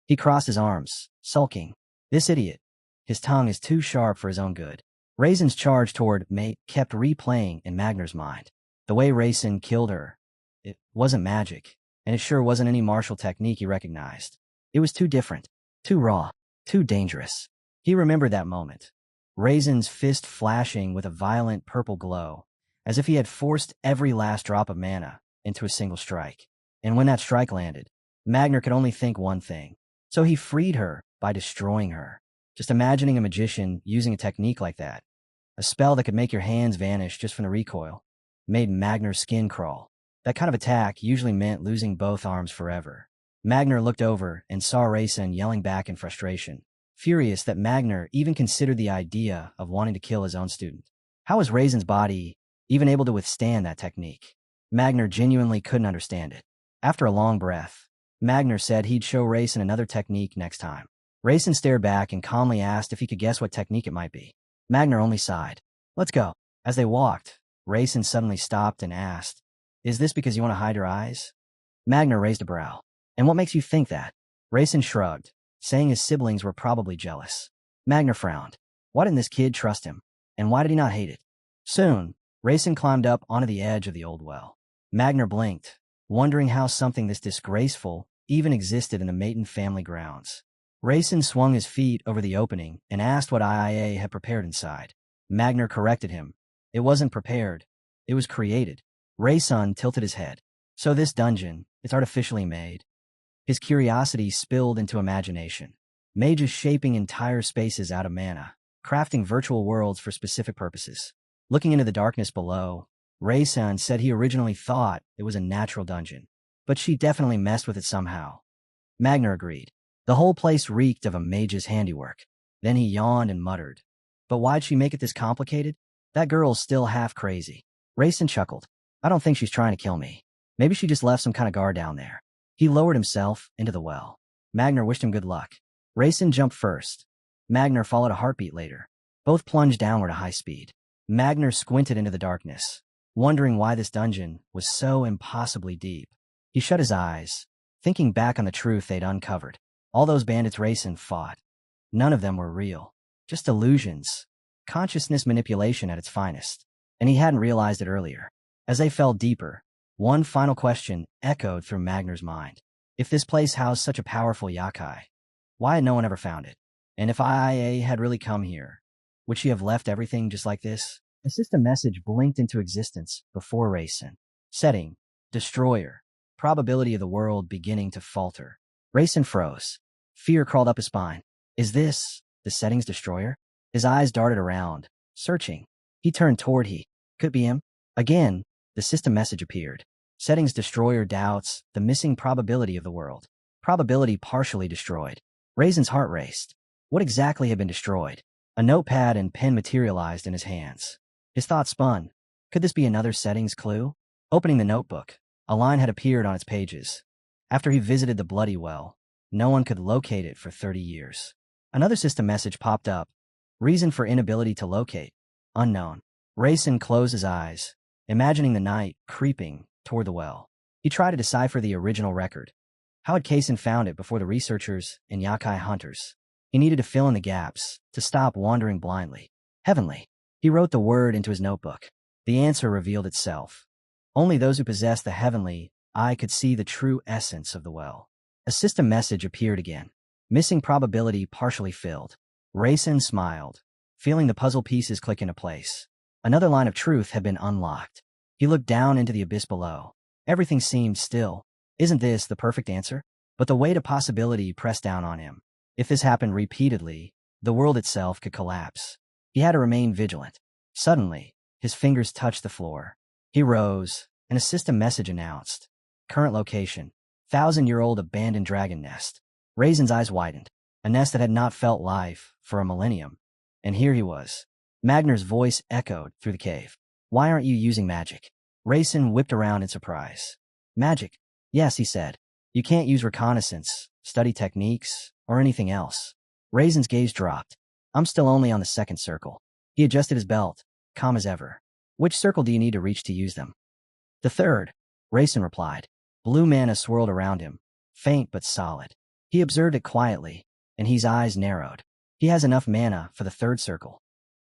He crossed his arms, sulking. This idiot. His tongue is too sharp for his own good. Rayson's charge toward mate kept replaying in Magner's mind. The way Rayson killed her. It wasn't magic, and it sure wasn't any martial technique he recognized. It was too different, too raw, too dangerous. He remembered that moment. Rayson's fist flashing with a violent purple glow, as if he had forced every last drop of mana into a single strike. And when that strike landed, Magner could only think one thing. So he freed her by destroying her. Just imagining a magician using a technique like that, a spell that could make your hands vanish just from the recoil, made Magner's skin crawl. That kind of attack usually meant losing both arms forever. Magner looked over and saw Rayson yelling back in frustration, furious that Magner even considered the idea of wanting to kill his own student. How was Rayson's body even able to withstand that technique? Magner genuinely couldn't understand it. After a long breath, Magner said he'd show Rayson another technique next time. Rayson stared back and calmly asked if he could guess what technique it might be. Magner only sighed. Let's go. As they walked, Rayson suddenly stopped and asked, Is this because you want to hide your eyes? Magner raised a brow. And what makes you think that? Rayson shrugged, saying his siblings were probably jealous. Magner frowned. Why didn't this kid trust him? And why did he not hate it? Soon, Rayson climbed up onto the edge of the old well. Magner blinked, wondering how something this disgraceful even existed in the Maton family grounds. Rayson swung his feet over the opening and asked what IIA had prepared inside. Magner corrected him. It wasn't prepared. It was created. Rayson tilted his head. So this dungeon, it's artificially made. His curiosity spilled into imagination. Mages shaping entire spaces out of mana, crafting virtual worlds for specific purposes. Looking into the darkness below, Rayson said he originally thought it was a natural dungeon, but she definitely messed with it somehow. Magner agreed. The whole place reeked of a mage's handiwork. Then he yawned and muttered. But why'd she make it this complicated? That girl's still half crazy. Rayson chuckled. I don't think she's trying to kill me. Maybe she just left some kind of guard down there. He lowered himself into the well. Magner wished him good luck. Rayson jumped first. Magner followed a heartbeat later. Both plunged downward at high speed. Magner squinted into the darkness, wondering why this dungeon was so impossibly deep. He shut his eyes, thinking back on the truth they'd uncovered. All those bandits Rayson fought, none of them were real. Just illusions. Consciousness manipulation at its finest. And he hadn't realized it earlier. As they fell deeper, one final question echoed through Magner's mind. If this place housed such a powerful yakai, why had no one ever found it? And if IIA had really come here, would she have left everything just like this? A system message blinked into existence before Rayson. Setting, Destroyer. Probability of the world beginning to falter. Rayson froze. Fear crawled up his spine. Is this the settings destroyer? His eyes darted around, searching. He turned toward Could be him. Again, the system message appeared. Settings destroyer doubts the missing probability of the world. Probability partially destroyed. Rayson's heart raced. What exactly had been destroyed? A notepad and pen materialized in his hands. His thoughts spun. Could this be another settings clue? Opening the notebook, a line had appeared on its pages. After he visited the bloody well, no one could locate it for 30 years. Another system message popped up. Reason for inability to locate. Unknown. Rayson closed his eyes, imagining the night creeping toward the well. He tried to decipher the original record. How had Kaysen found it before the researchers and Yakai hunters? He needed to fill in the gaps, to stop wandering blindly. Heavenly. He wrote the word into his notebook. The answer revealed itself. Only those who possessed the heavenly eye could see the true essence of the well. A system message appeared again. Missing probability partially filled. Rayson smiled, feeling the puzzle pieces click into place. Another line of truth had been unlocked. He looked down into the abyss below. Everything seemed still. Isn't this the perfect answer? But the weight of possibility pressed down on him. If this happened repeatedly, the world itself could collapse. He had to remain vigilant. Suddenly, his fingers touched the floor. He rose, and a system message announced. Current location. 1,000-year-old abandoned dragon nest. Rayson's eyes widened. A nest that had not felt life for a millennium. And here he was. Magner's voice echoed through the cave. Why aren't you using magic? Rayson whipped around in surprise. Magic? Yes, he said. You can't use reconnaissance, study techniques, or anything else. Rayson's gaze dropped. I'm still only on the second circle. He adjusted his belt, calm as ever. Which circle do you need to reach to use them? The third, Rayson replied. Blue mana swirled around him, faint but solid. He observed it quietly, and his eyes narrowed. He has enough mana for the third circle.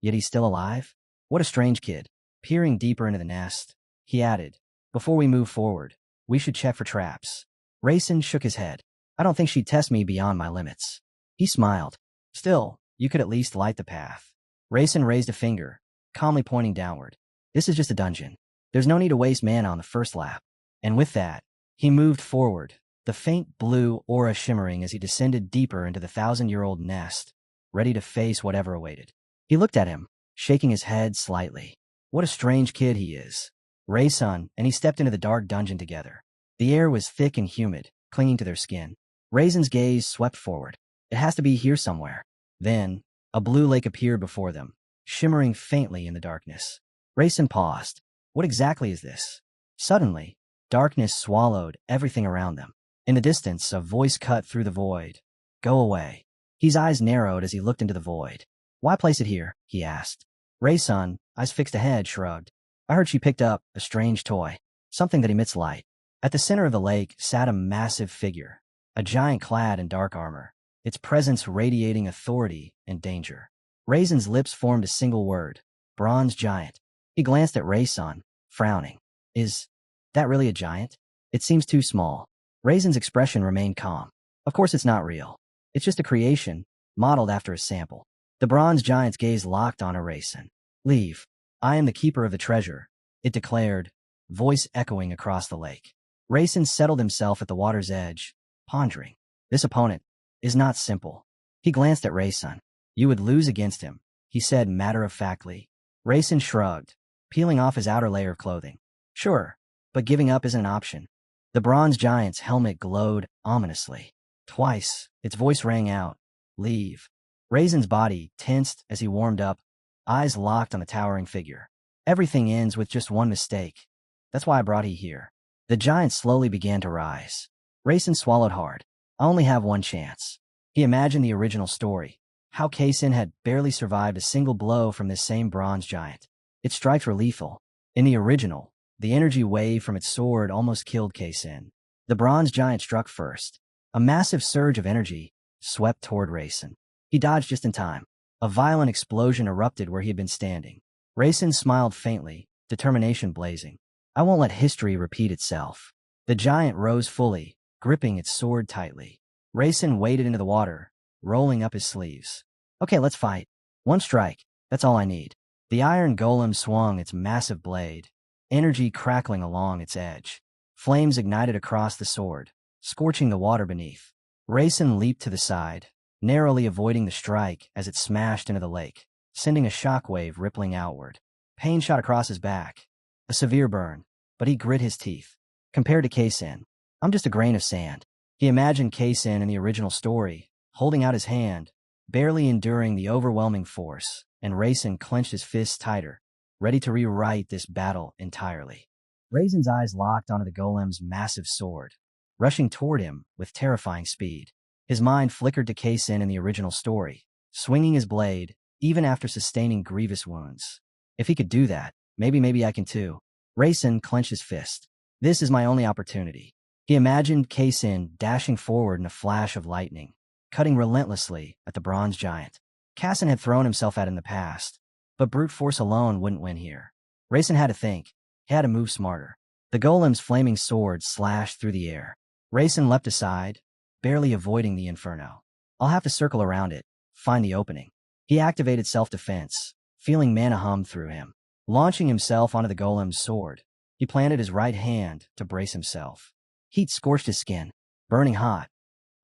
Yet he's still alive? What a strange kid. Peering deeper into the nest, he added, Before we move forward, we should check for traps. Rayson shook his head. I don't think she'd test me beyond my limits. He smiled. Still, you could at least light the path. Rayson raised a finger, calmly pointing downward. This is just a dungeon. There's no need to waste mana on the first lap. And with that, he moved forward, the faint blue aura shimmering as he descended deeper into the 1,000-year-old nest, ready to face whatever awaited. He looked at him, shaking his head slightly. What a strange kid he is. Rayson and he stepped into the dark dungeon together. The air was thick and humid, clinging to their skin. Raisin's gaze swept forward. It has to be here somewhere. Then, a blue lake appeared before them, shimmering faintly in the darkness. Raisin paused. What exactly is this? Suddenly, darkness swallowed everything around them. In the distance, a voice cut through the void. Go away. His eyes narrowed as he looked into the void. Why place it here? He asked. Raisin, eyes fixed ahead, shrugged. I heard she picked up a strange toy, something that emits light. At the center of the lake sat a massive figure, a giant clad in dark armor, its presence radiating authority and danger. Raisin's lips formed a single word, bronze giant. He glanced at Raisin, frowning. Is that really a giant? It seems too small. Raisin's expression remained calm. Of course it's not real. It's just a creation, modeled after a sample. The bronze giant's gaze locked on Raisin. Leave. I am the keeper of the treasure, it declared, voice echoing across the lake. Raisin settled himself at the water's edge, pondering. This opponent is not simple. He glanced at Raisin. You would lose against him, he said matter-of-factly. Raisin shrugged, peeling off his outer layer of clothing. Sure, but giving up isn't an option. The bronze giant's helmet glowed ominously. Twice, its voice rang out. Leave. Raisin's body tensed as he warmed up, eyes locked on the towering figure. Everything ends with just one mistake. That's why I brought you here. The giant slowly began to rise. Raisin swallowed hard. I only have one chance. He imagined the original story, how Kaisin had barely survived a single blow from this same bronze giant. Its strikes were lethal. In the original, the energy wave from its sword almost killed Kaisin. The bronze giant struck first. A massive surge of energy swept toward Raisin. He dodged just in time. A violent explosion erupted where he had been standing. Raisin smiled faintly, determination blazing. I won't let history repeat itself. The giant rose fully, gripping its sword tightly. Raisin waded into the water, rolling up his sleeves. Okay, let's fight. One strike, that's all I need. The iron golem swung its massive blade, energy crackling along its edge. Flames ignited across the sword, scorching the water beneath. Raisin leaped to the side, narrowly avoiding the strike as it smashed into the lake, sending a shockwave rippling outward. Pain shot across his back. A severe burn, but he grit his teeth. Compared to Kaisin, I'm just a grain of sand. He imagined Kaisin in the original story, holding out his hand, barely enduring the overwhelming force, and Raisin clenched his fists tighter, ready to rewrite this battle entirely. Raisin's eyes locked onto the golem's massive sword, rushing toward him with terrifying speed. His mind flickered to Kaisin in the original story, swinging his blade, even after sustaining grievous wounds. If he could do that, maybe I can too. Raisin clenched his fist. This is my only opportunity. He imagined Kaisin dashing forward in a flash of lightning, cutting relentlessly at the bronze giant. Kaisin had thrown himself at in the past, but brute force alone wouldn't win here. Raisin had to think. He had to move smarter. The golem's flaming sword slashed through the air. Raisin leapt aside, barely avoiding the inferno. I'll have to circle around it, find the opening. He activated self-defense, feeling mana hum through him. Launching himself onto the golem's sword, he planted his right hand to brace himself. Heat scorched his skin, burning hot,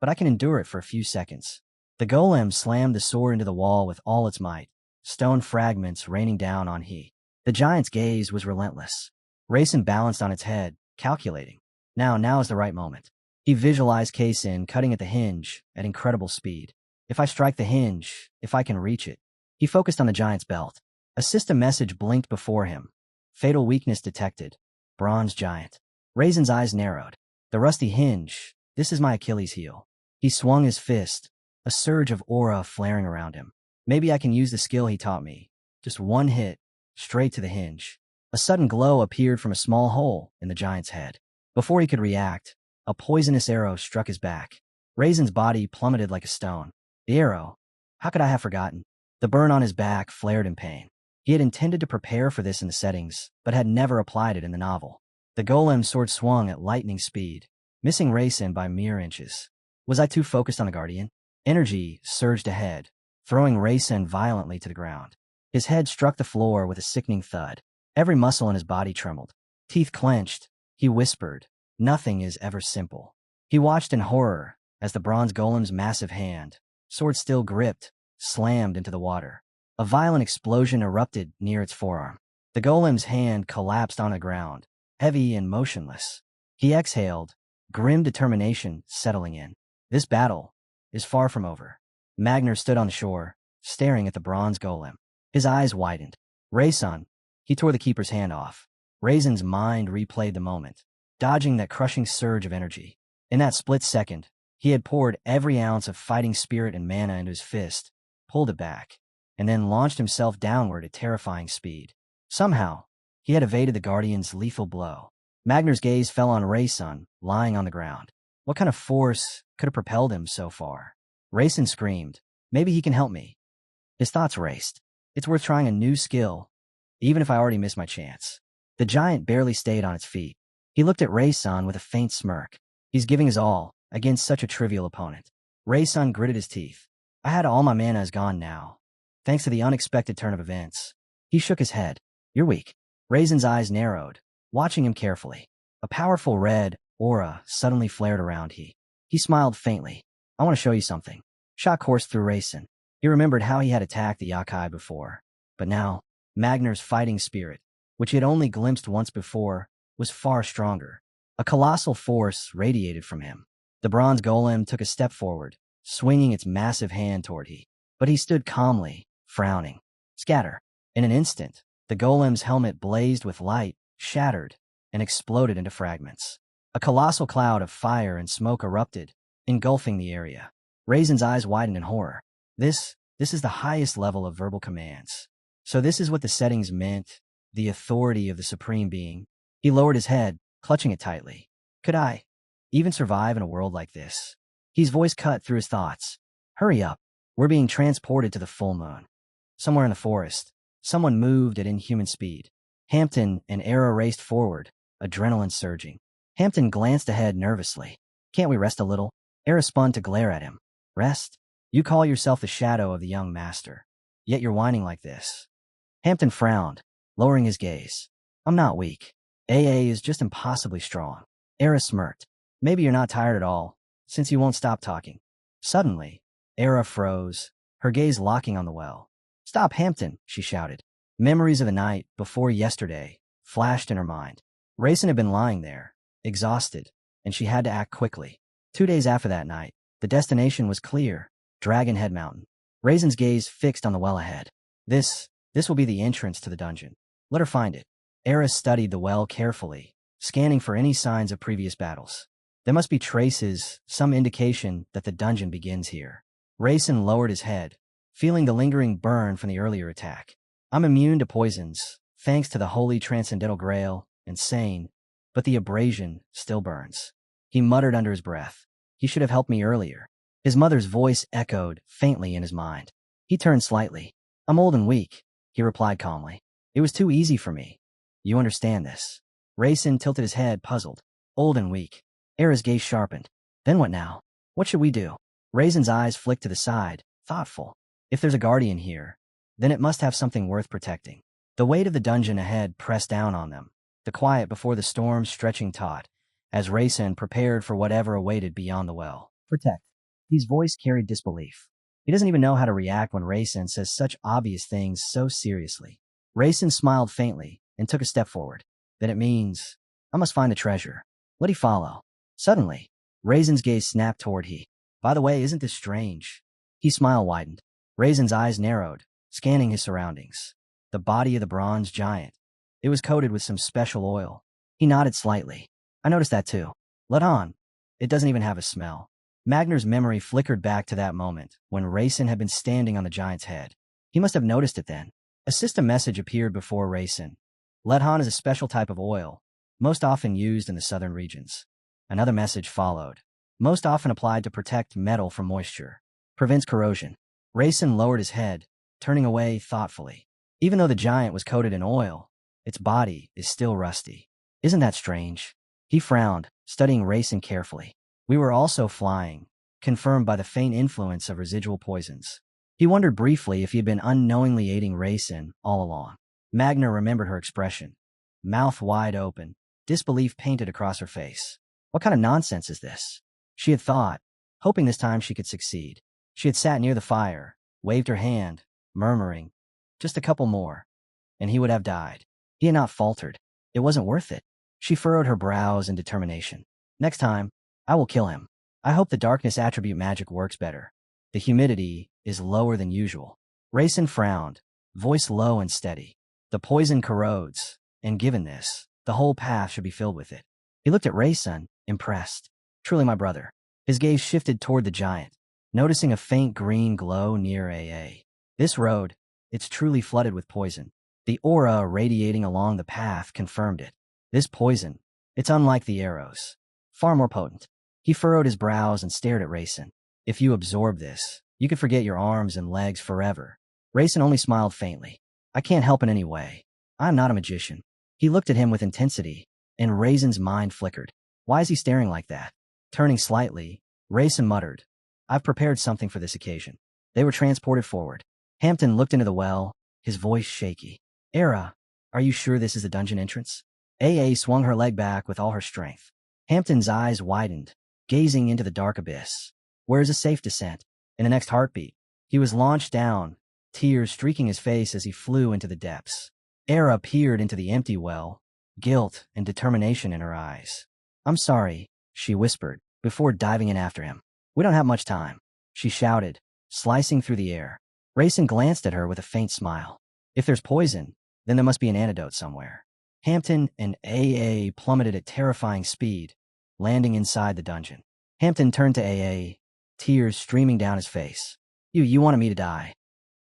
but I can endure it for a few seconds. The golem slammed the sword into the wall with all its might, stone fragments raining down on he. The giant's gaze was relentless. Raisin balanced on its head, calculating. Now is the right moment. He visualized Kaisin cutting at the hinge at incredible speed. If I strike the hinge, if I can reach it. He focused on the giant's belt. A system message blinked before him. Fatal weakness detected. Bronze giant. Raisin's eyes narrowed. The rusty hinge. This is my Achilles heel. He swung his fist, a surge of aura flaring around him. Maybe I can use the skill he taught me. Just one hit, straight to the hinge. A sudden glow appeared from a small hole in the giant's head. Before he could react, a poisonous arrow struck his back. Raisin's body plummeted like a stone. The arrow. How could I have forgotten? The burn on his back flared in pain. He had intended to prepare for this in the settings, but had never applied it in the novel. The golem's sword swung at lightning speed, missing Raisin by mere inches. Was I too focused on the guardian? Energy surged ahead, throwing Raisin violently to the ground. His head struck the floor with a sickening thud. Every muscle in his body trembled. Teeth clenched. He whispered, "Nothing is ever simple." He watched in horror as the bronze golem's massive hand, sword still gripped, slammed into the water. A violent explosion erupted near its forearm. The golem's hand collapsed on the ground, heavy and motionless. He exhaled, grim determination settling in. This battle is far from over. Magner stood on the shore, staring at the bronze golem. His eyes widened. Raysun, he tore the keeper's hand off. Raisin's mind replayed the moment, dodging that crushing surge of energy. In that split second, he had poured every ounce of fighting spirit and mana into his fist, pulled it back, and then launched himself downward at terrifying speed. Somehow, he had evaded the Guardian's lethal blow. Magner's gaze fell on Raysun, lying on the ground. What kind of force could have propelled him so far? Raysun screamed, "Maybe he can help me." His thoughts raced. It's worth trying a new skill, even if I already missed my chance. The giant barely stayed on its feet. He looked at Raysun with a faint smirk. He's giving his all against such a trivial opponent. Raysun gritted his teeth. I had all my mana is gone now, thanks to the unexpected turn of events. He shook his head. You're weak. Raisin's eyes narrowed, watching him carefully. A powerful red aura suddenly flared around He smiled faintly. I want to show you something. Shock coursed through Raisin. He remembered how he had attacked the Yakai before. But now, Magner's fighting spirit, which he had only glimpsed once before, was far stronger. A colossal force radiated from him. The bronze golem took a step forward, swinging its massive hand toward but he stood calmly, frowning. Scatter. In an instant, the golem's helmet blazed with light, shattered, and exploded into fragments. A colossal cloud of fire and smoke erupted, engulfing the area. Raisin's eyes widened in horror. This is the highest level of verbal commands. So this is what the settings meant, the authority of the Supreme Being. He lowered his head, clutching it tightly. Could I even survive in a world like this? His voice cut through his thoughts. Hurry up. We're being transported to the full moon. Somewhere in the forest, someone moved at inhuman speed. Hampton and Era raced forward, adrenaline surging. Hampton glanced ahead nervously. Can't we rest a little? Era spun to glare at him. Rest? You call yourself the shadow of the young master, yet you're whining like this. Hampton frowned, lowering his gaze. I'm not weak. AA is just impossibly strong. Era smirked. Maybe you're not tired at all, since you won't stop talking. Suddenly, Era froze, her gaze locking on the well. Stop, Hampton, she shouted. Memories of the night before yesterday flashed in her mind. Raisin had been lying there, exhausted, and she had to act quickly. 2 days after that night, the destination was clear, Dragon Head Mountain. Raisin's gaze fixed on the well ahead. This will be the entrance to the dungeon. Let her find it. Era studied the well carefully, scanning for any signs of previous battles. There must be traces, some indication that the dungeon begins here. Raisin lowered his head, feeling the lingering burn from the earlier attack. I'm immune to poisons, thanks to the holy transcendental grail, and sane, but the abrasion still burns. He muttered under his breath. He should have helped me earlier. His mother's voice echoed faintly in his mind. He turned slightly. I'm old and weak, he replied calmly. It was too easy for me. You understand this. Raisin tilted his head, puzzled. Old and weak. Era's gaze sharpened. Then what now? What should we do? Raisin's eyes flicked to the side, thoughtful. If there's a guardian here, then it must have something worth protecting. The weight of the dungeon ahead pressed down on them, the quiet before the storm stretching taut, as Raisin prepared for whatever awaited beyond the well. Protect. His voice carried disbelief. He doesn't even know how to react when Raisin says such obvious things so seriously. Raisin smiled faintly and took a step forward. Then it means, I must find the treasure. Let he follow. Suddenly, Raisin's gaze snapped toward he. By the way, isn't this strange? His smile widened. Raisin's eyes narrowed, scanning his surroundings. The body of the bronze giant. It was coated with some special oil. He nodded slightly. I noticed that too. Let on. It doesn't even have a smell. Magner's memory flickered back to that moment when Raisin had been standing on the giant's head. He must have noticed it then. A system message appeared before Raisin. Ledhan is a special type of oil, most often used in the southern regions. Another message followed, most often applied to protect metal from moisture. Prevents corrosion. Raisin lowered his head, turning away thoughtfully. Even though the giant was coated in oil, its body is still rusty. Isn't that strange? He frowned, studying Raisin carefully. We were also flying, confirmed by the faint influence of residual poisons. He wondered briefly if he had been unknowingly aiding Raisin all along. Magner remembered her expression. Mouth wide open, disbelief painted across her face. What kind of nonsense is this? She had thought, hoping this time she could succeed. She had sat near the fire, waved her hand, murmuring, just a couple more, and he would have died. He had not faltered. It wasn't worth it. She furrowed her brows in determination. Next time, I will kill him. I hope the darkness attribute magic works better. The humidity is lower than usual. Rayson frowned, voice low and steady. The poison corrodes, and given this, the whole path should be filled with it. He looked at Rayson, impressed. Truly my brother. His gaze shifted toward the giant, noticing a faint green glow near AA. This road, it's truly flooded with poison. The aura radiating along the path confirmed it. This poison, it's unlike the arrows. Far more potent. He furrowed his brows and stared at Rayson. If you absorb this, you could forget your arms and legs forever. Rayson only smiled faintly. I can't help in any way. I'm not a magician. He looked at him with intensity, and Rayson's mind flickered. Why is he staring like that? Turning slightly, Rayson muttered, I've prepared something for this occasion. They were transported forward. Hampton looked into the well, his voice shaky. Era, are you sure this is the dungeon entrance? AA swung her leg back with all her strength. Hampton's eyes widened, gazing into the dark abyss. Where is a safe descent? In the next heartbeat, he was launched down, tears streaking his face as he flew into the depths. Era peered into the empty well, guilt and determination in her eyes. I'm sorry, she whispered, before diving in after him. We don't have much time, she shouted, slicing through the air. Rayson glanced at her with a faint smile. If there's poison, then there must be an antidote somewhere. Hampton and AA plummeted at terrifying speed, landing inside the dungeon. Hampton turned to AA, tears streaming down his face. You wanted me to die.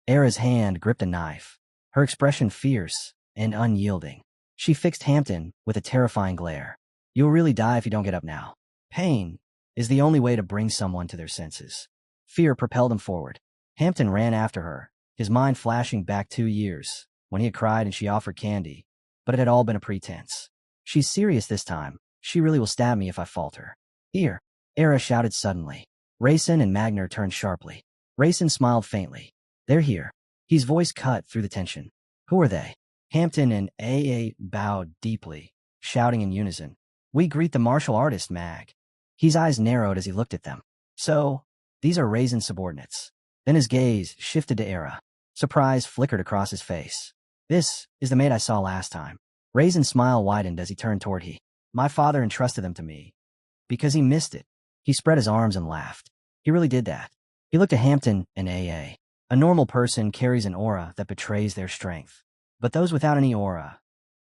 Era's hand gripped a knife, her expression fierce and unyielding. She fixed Hampton with a terrifying glare. You'll really die if you don't get up now. Pain is the only way to bring someone to their senses. Fear propelled him forward. Hampton ran after her, his mind flashing back 2 years, when he had cried and she offered candy, but it had all been a pretense. She's serious this time. She really will stab me if I falter. Here, Era shouted suddenly. Rayson and Magner turned sharply. Rayson smiled faintly. They're here. His voice cut through the tension. Who are they? Hampton and AA bowed deeply, shouting in unison. We greet the martial artist, Mag. His eyes narrowed as he looked at them. So, these are Rayson's subordinates. Then his gaze shifted to Era. Surprise flickered across his face. This is the maid I saw last time. Rayson's smile widened as he turned toward he. My father entrusted them to me. Because he missed it. He spread his arms and laughed. He really did that. He looked at Hampton and AA. A normal person carries an aura that betrays their strength. But those without any aura,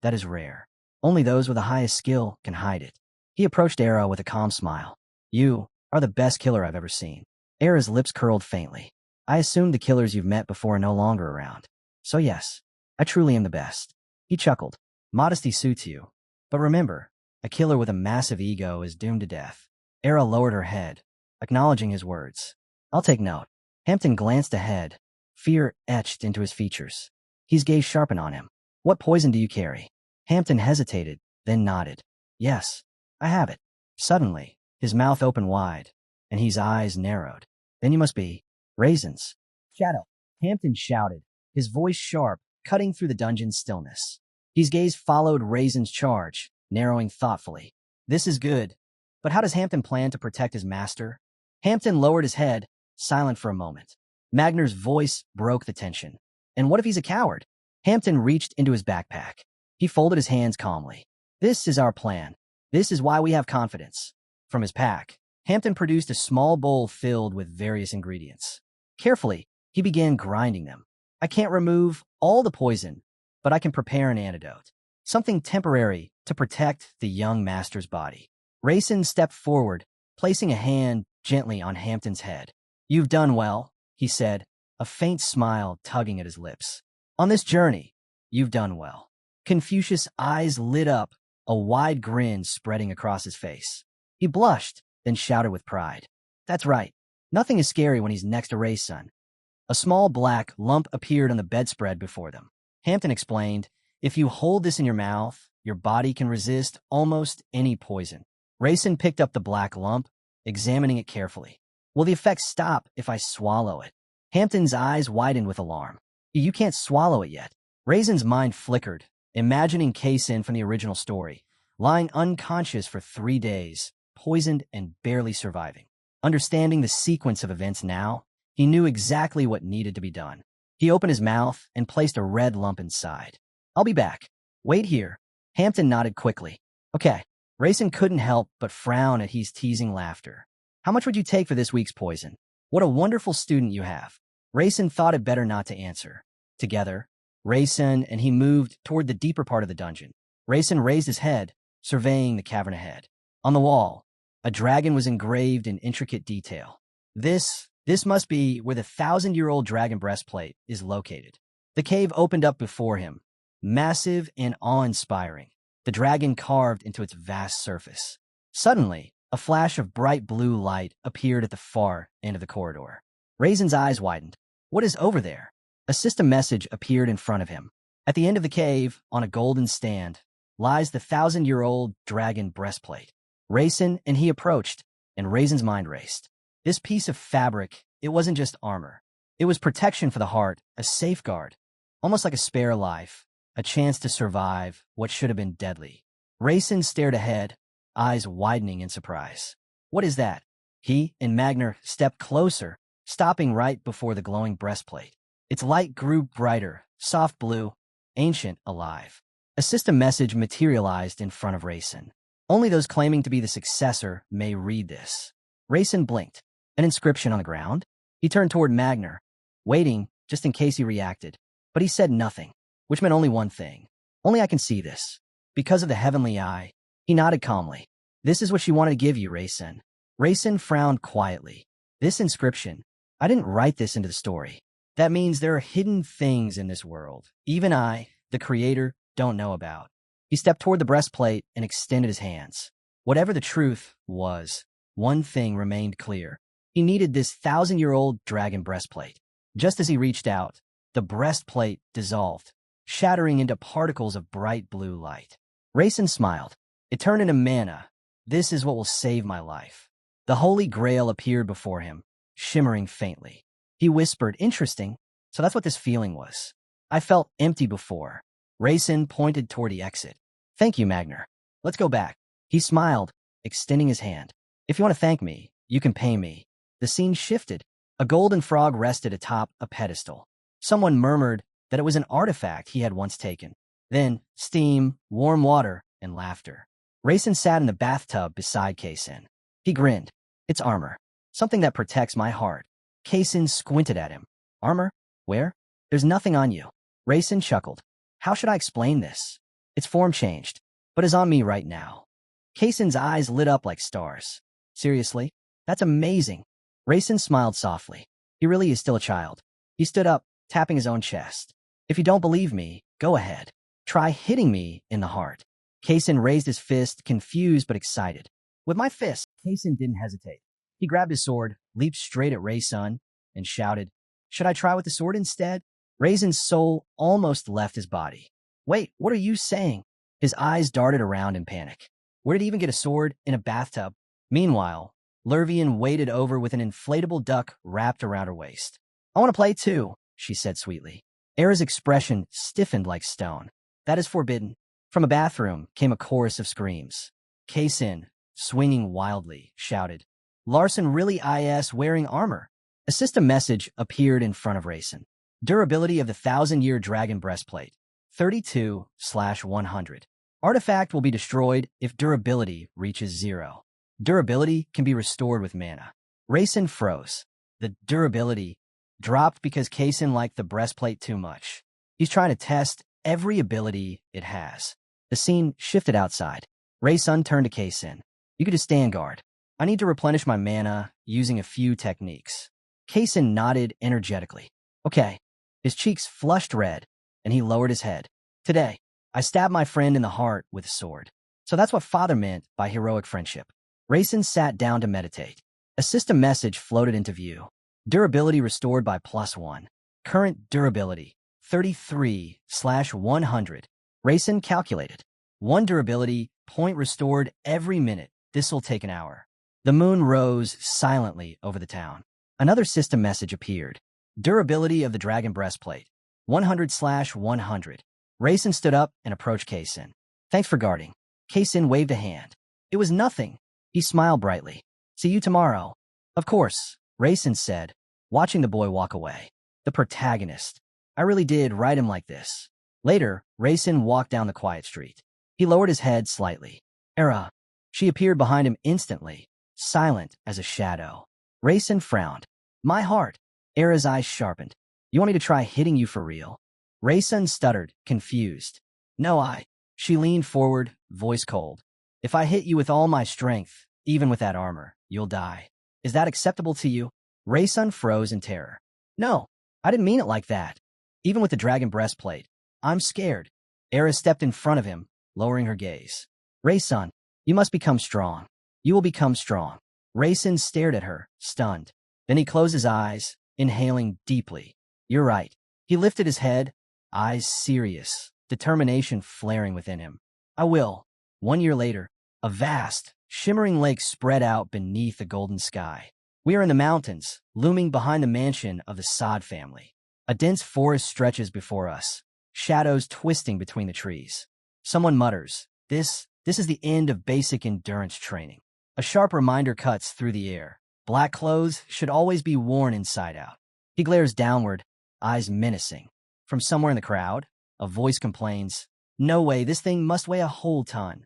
that is rare. Only those with the highest skill can hide it. He approached Era with a calm smile. You are the best killer I've ever seen. Era's lips curled faintly. I assumed the killers you've met before are no longer around. So yes, I truly am the best. He chuckled. Modesty suits you. But remember, a killer with a massive ego is doomed to death. Era lowered her head, acknowledging his words. I'll take note. Hampton glanced ahead, fear etched into his features. His gaze sharpened on him. What poison do you carry? Hampton hesitated, then nodded. Yes, I have it. Suddenly, his mouth opened wide, and his eyes narrowed. Then you must be Raisins. Shadow. Hampton shouted, his voice sharp, cutting through the dungeon's stillness. His gaze followed Raisin's charge, narrowing thoughtfully. This is good. But how does Hampton plan to protect his master? Hampton lowered his head, silent for a moment. Magner's voice broke the tension. And what if he's a coward? Hampton reached into his backpack. He folded his hands calmly. This is our plan. This is why we have confidence. From his pack, Hampton produced a small bowl filled with various ingredients. Carefully, he began grinding them. I can't remove all the poison, but I can prepare an antidote. Something temporary to protect the young master's body. Rayson stepped forward, placing a hand gently on Hampton's head. You've done well, he said, a faint smile tugging at his lips. On this journey, you've done well. Confucius' eyes lit up, a wide grin spreading across his face. He blushed, then shouted with pride. That's right. Nothing is scary when he's next to Ray's son. A small black lump appeared on the bedspread before them. Hampton explained, if you hold this in your mouth, your body can resist almost any poison. Rayson picked up the black lump, examining it carefully. Will the effects stop if I swallow it? Hampton's eyes widened with alarm. You can't swallow it yet. Raisin's mind flickered, imagining Kaysen from the original story, lying unconscious for 3 days, poisoned and barely surviving. Understanding the sequence of events now, he knew exactly what needed to be done. He opened his mouth and placed a red lump inside. I'll be back. Wait here. Hampton nodded quickly. Okay. Rayson couldn't help but frown at his teasing laughter. How much would you take for this week's poison? What a wonderful student you have. Rayson thought it better not to answer. Together, Rayson and he moved toward the deeper part of the dungeon. Rayson raised his head, surveying the cavern ahead. On the wall, a dragon was engraved in intricate detail. This must be where the 1,000-year-old dragon breastplate is located. The cave opened up before him, massive and awe-inspiring, the dragon carved into its vast surface. Suddenly, a flash of bright blue light appeared at the far end of the corridor. Rayson's eyes widened. What is over there? A system message appeared in front of him. At the end of the cave, on a golden stand, lies the 1,000-year-old dragon breastplate. Rayson and he approached, and Rayson's mind raced. This piece of fabric, it wasn't just armor. It was protection for the heart, a safeguard, almost like a spare life, a chance to survive what should have been deadly. Rayson stared ahead, eyes widening in surprise. What is that? He and Magner stepped closer, stopping right before the glowing breastplate. Its light grew brighter, soft blue, ancient, alive. A system message materialized in front of Rayson. Only those claiming to be the successor may read this. Rayson blinked. An inscription on the ground? He turned toward Magner, waiting just in case he reacted. But he said nothing, which meant only one thing. Only I can see this. Because of the heavenly eye, he nodded calmly. This is what she wanted to give you, Rayson. Rayson frowned quietly. This inscription, I didn't write this into the story. That means there are hidden things in this world. Even I, the creator, don't know about. He stepped toward the breastplate and extended his hands. Whatever the truth was, one thing remained clear. He needed this 1,000-year-old dragon breastplate. Just as he reached out, the breastplate dissolved, shattering into particles of bright blue light. Rayson smiled. It turned into manna. This is what will save my life. The Holy Grail appeared before him, shimmering faintly. He whispered, interesting, so that's what this feeling was. I felt empty before. Rayson pointed toward the exit. Thank you, Magner. Let's go back. He smiled, extending his hand. If you want to thank me, you can pay me. The scene shifted. A golden frog rested atop a pedestal. Someone murmured that it was an artifact he had once taken. Then, steam, warm water, and laughter. Rayson sat in the bathtub beside Kaysen. He grinned. It's armor. Something that protects my heart. Kaysen squinted at him. Armor? Where? There's nothing on you. Rayson chuckled. How should I explain this? Its form changed, but is on me right now. Kaysen's eyes lit up like stars. Seriously? That's amazing. Rayson smiled softly. He really is still a child. He stood up, tapping his own chest. If you don't believe me, go ahead. Try hitting me in the heart. Kaysen raised his fist, confused but excited. With my fist, Kaysen didn't hesitate. He grabbed his sword, leaped straight at Rayson, and shouted, Should I try with the sword instead? Rayson's soul almost left his body. Wait, what are you saying? His eyes darted around in panic. Where did he even get a sword in a bathtub? Meanwhile, Lurvian waited over with an inflatable duck wrapped around her waist. I want to play too, she said sweetly. Era's expression stiffened like stone. That is forbidden. From a bathroom came a chorus of screams. Kaysen, swinging wildly, shouted, Larson really is wearing armor. A system message appeared in front of Rayson. Durability of the 1,000-year dragon breastplate, 32/100. Artifact will be destroyed if durability reaches 0. Durability can be restored with mana. Rayson froze. The durability dropped because Kaysen liked the breastplate too much. He's trying to test every ability it has. The scene shifted outside. Rayson turned to Kaysen. You could just stand guard. I need to replenish my mana using a few techniques. Kaysen nodded energetically. Okay. His cheeks flushed red, and he lowered his head. Today, I stabbed my friend in the heart with a sword. So that's what Father meant by heroic friendship. Rayson sat down to meditate. A system message floated into view. Durability restored by +1. Current durability, 33/100. Rayson calculated. 1 durability point restored every minute. This'll take an hour. The moon rose silently over the town. Another system message appeared. Durability of the dragon breastplate, 100/100. Rayson stood up and approached Kaysen. Thanks for guarding. Kaysen waved a hand. It was nothing. He smiled brightly. See you tomorrow. Of course, Rayson said, watching the boy walk away. The protagonist. I really did write him like this. Later, Rayson walked down the quiet street. He lowered his head slightly. Era, She appeared behind him instantly, silent as a shadow. Rayson frowned. My heart. Era's eyes sharpened. You want me to try hitting you for real? Rayson stuttered, confused. No, She leaned forward, voice cold. If I hit you with all my strength, even with that armor, you'll die. Is that acceptable to you? Rayson froze in terror. No, I didn't mean it like that. Even with the dragon breastplate, I'm scared. Era stepped in front of him, lowering her gaze. Rayson, you must become strong. You will become strong. Rayson stared at her, stunned. Then he closed his eyes, inhaling deeply. You're right. He lifted his head, eyes serious, determination flaring within him. I will. 1 year later, a vast, shimmering lake spread out beneath the golden sky. We are in the mountains, looming behind the mansion of the Sod family. A dense forest stretches before us, shadows twisting between the trees. Someone mutters, This is the end of basic endurance training. A sharp reminder cuts through the air. Black clothes should always be worn inside out. He glares downward, eyes menacing. From somewhere in the crowd, a voice complains, No way, this thing must weigh a whole ton.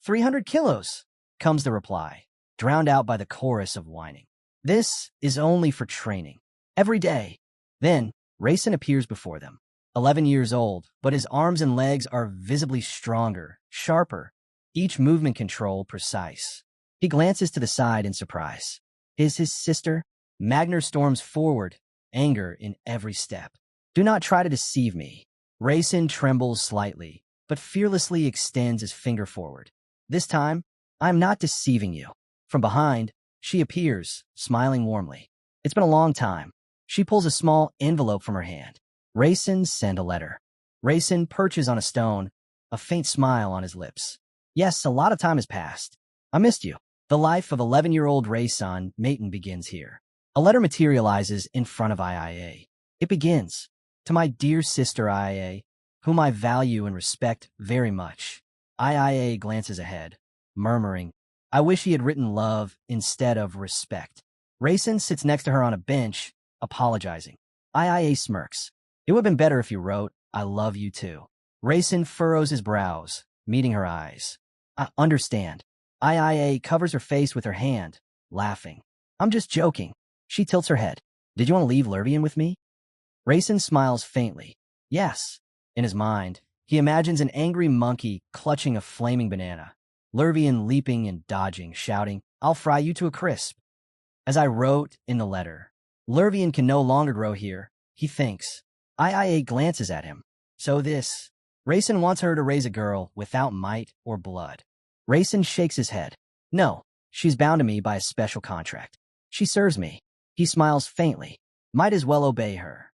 300 kilos, comes the reply, drowned out by the chorus of whining. This is only for training. Every day. Then, Rayson appears before them. 11 years old, but his arms and legs are visibly stronger, sharper, each movement control precise. He glances to the side in surprise. Is his sister? Magner storms forward, anger in every step. Do not try to deceive me. Rayson trembles slightly, but fearlessly extends his finger forward. This time, I am not deceiving you. From behind, she appears, smiling warmly. It's been a long time. She pulls a small envelope from her hand. Rayson, send a letter. Rayson perches on a stone, a faint smile on his lips. Yes, a lot of time has passed. I missed you. The life of 11-year-old Rayson Mayton begins here. A letter materializes in front of IIA. It begins, To my dear sister IIA, whom I value and respect very much. IIA glances ahead, murmuring, I wish he had written love instead of respect. Rayson sits next to her on a bench, apologizing. IIA smirks. It would have been better if you wrote, I love you too. Rayson furrows his brows, meeting her eyes. I understand. IIA covers her face with her hand, laughing. I'm just joking. She tilts her head. Did you want to leave Lervian with me? Rayson smiles faintly. Yes. In his mind, he imagines an angry monkey clutching a flaming banana. Lervian leaping and dodging, shouting, I'll fry you to a crisp. As I wrote in the letter, Lervian can no longer grow here, he thinks. IIA glances at him. So this. Rayson wants her to raise a girl without might or blood. Rayson shakes his head. No, she's bound to me by a special contract. She serves me. He smiles faintly. Might as well obey her.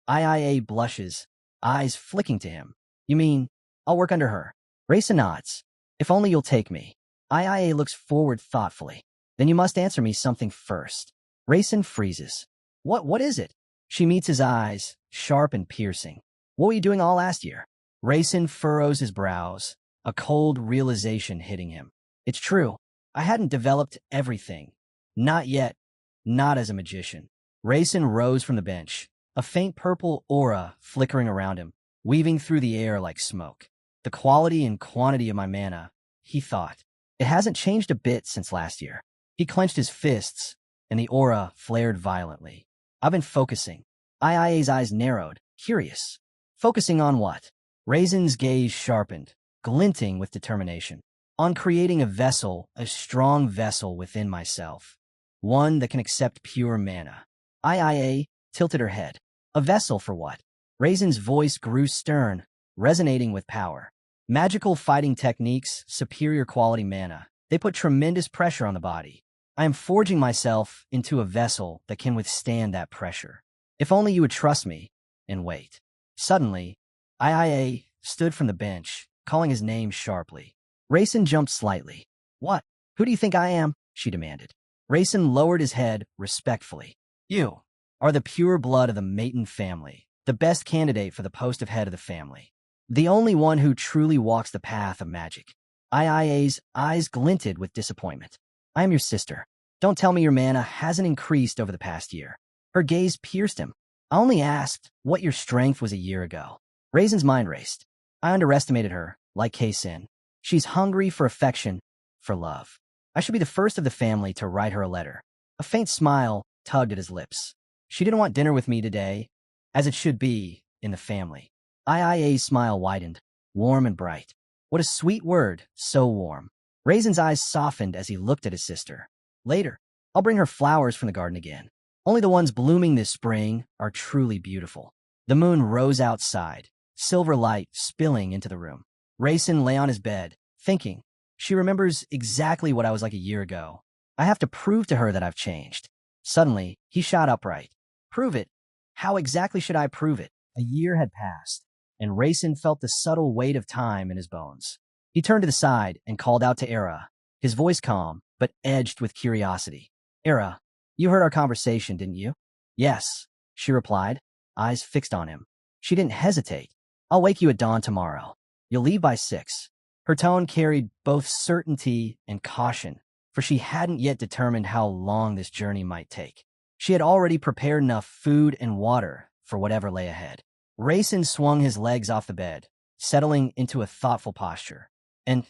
IIA blushes, eyes flicking to him. You mean, I'll work under her? Rayson nods. If only you'll take me. IIA looks forward thoughtfully. Then you must answer me something first. Rayson freezes. What is it? She meets his eyes, sharp and piercing. What were you doing all last year? Rayson furrows his brows, a cold realization hitting him. It's true. I hadn't developed everything. Not yet. Not as a magician. Rayson rose from the bench, a faint purple aura flickering around him, weaving through the air like smoke. The quality and quantity of my mana, he thought. It hasn't changed a bit since last year. He clenched his fists, and the aura flared violently. I've been focusing. IIA's eyes narrowed, curious. Focusing on what? Rayson's gaze sharpened, glinting with determination. On creating a vessel, a strong vessel within myself. One that can accept pure mana. IIA tilted her head. A vessel for what? Rayson's voice grew stern, resonating with power. Magical fighting techniques, superior quality mana. They put tremendous pressure on the body. I am forging myself into a vessel that can withstand that pressure. If only you would trust me and wait. Suddenly, IIA stood from the bench, calling his name sharply. Rayson jumped slightly. What? Who do you think I am? She demanded. Rayson lowered his head respectfully. You are the pure blood of the Mayton family, the best candidate for the post of head of the family. The only one who truly walks the path of magic. IIA's eyes glinted with disappointment. I am your sister. Don't tell me your mana hasn't increased over the past year. Her gaze pierced him. I only asked what your strength was a year ago. Rayson's mind raced. I underestimated her, like K-Sin. She's hungry for affection, for love. I should be the first of the family to write her a letter. A faint smile tugged at his lips. She didn't want dinner with me today, as it should be in the family. IIA's smile widened, warm and bright. What a sweet word, so warm. Raisin's eyes softened as he looked at his sister. Later, I'll bring her flowers from the garden again. Only the ones blooming this spring are truly beautiful. The moon rose outside, silver light spilling into the room. Raisin lay on his bed, thinking. She remembers exactly what I was like a year ago. I have to prove to her that I've changed. Suddenly, he shot upright. Prove it? How exactly should I prove it? A year had passed, and Raisin felt the subtle weight of time in his bones. He turned to the side and called out to Era, his voice calm, but edged with curiosity. Era, you heard our conversation, didn't you? Yes, she replied, eyes fixed on him. She didn't hesitate. I'll wake you at dawn tomorrow. You'll leave by 6. Her tone carried both certainty and caution, for she hadn't yet determined how long this journey might take. She had already prepared enough food and water for whatever lay ahead. Raisin swung his legs off the bed, settling into a thoughtful posture. And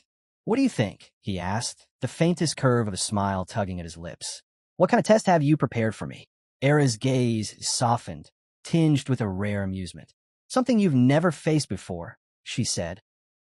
what do you think? He asked, the faintest curve of a smile tugging at his lips. What kind of test have you prepared for me? Era's gaze softened, tinged with a rare amusement. Something you've never faced before, she said,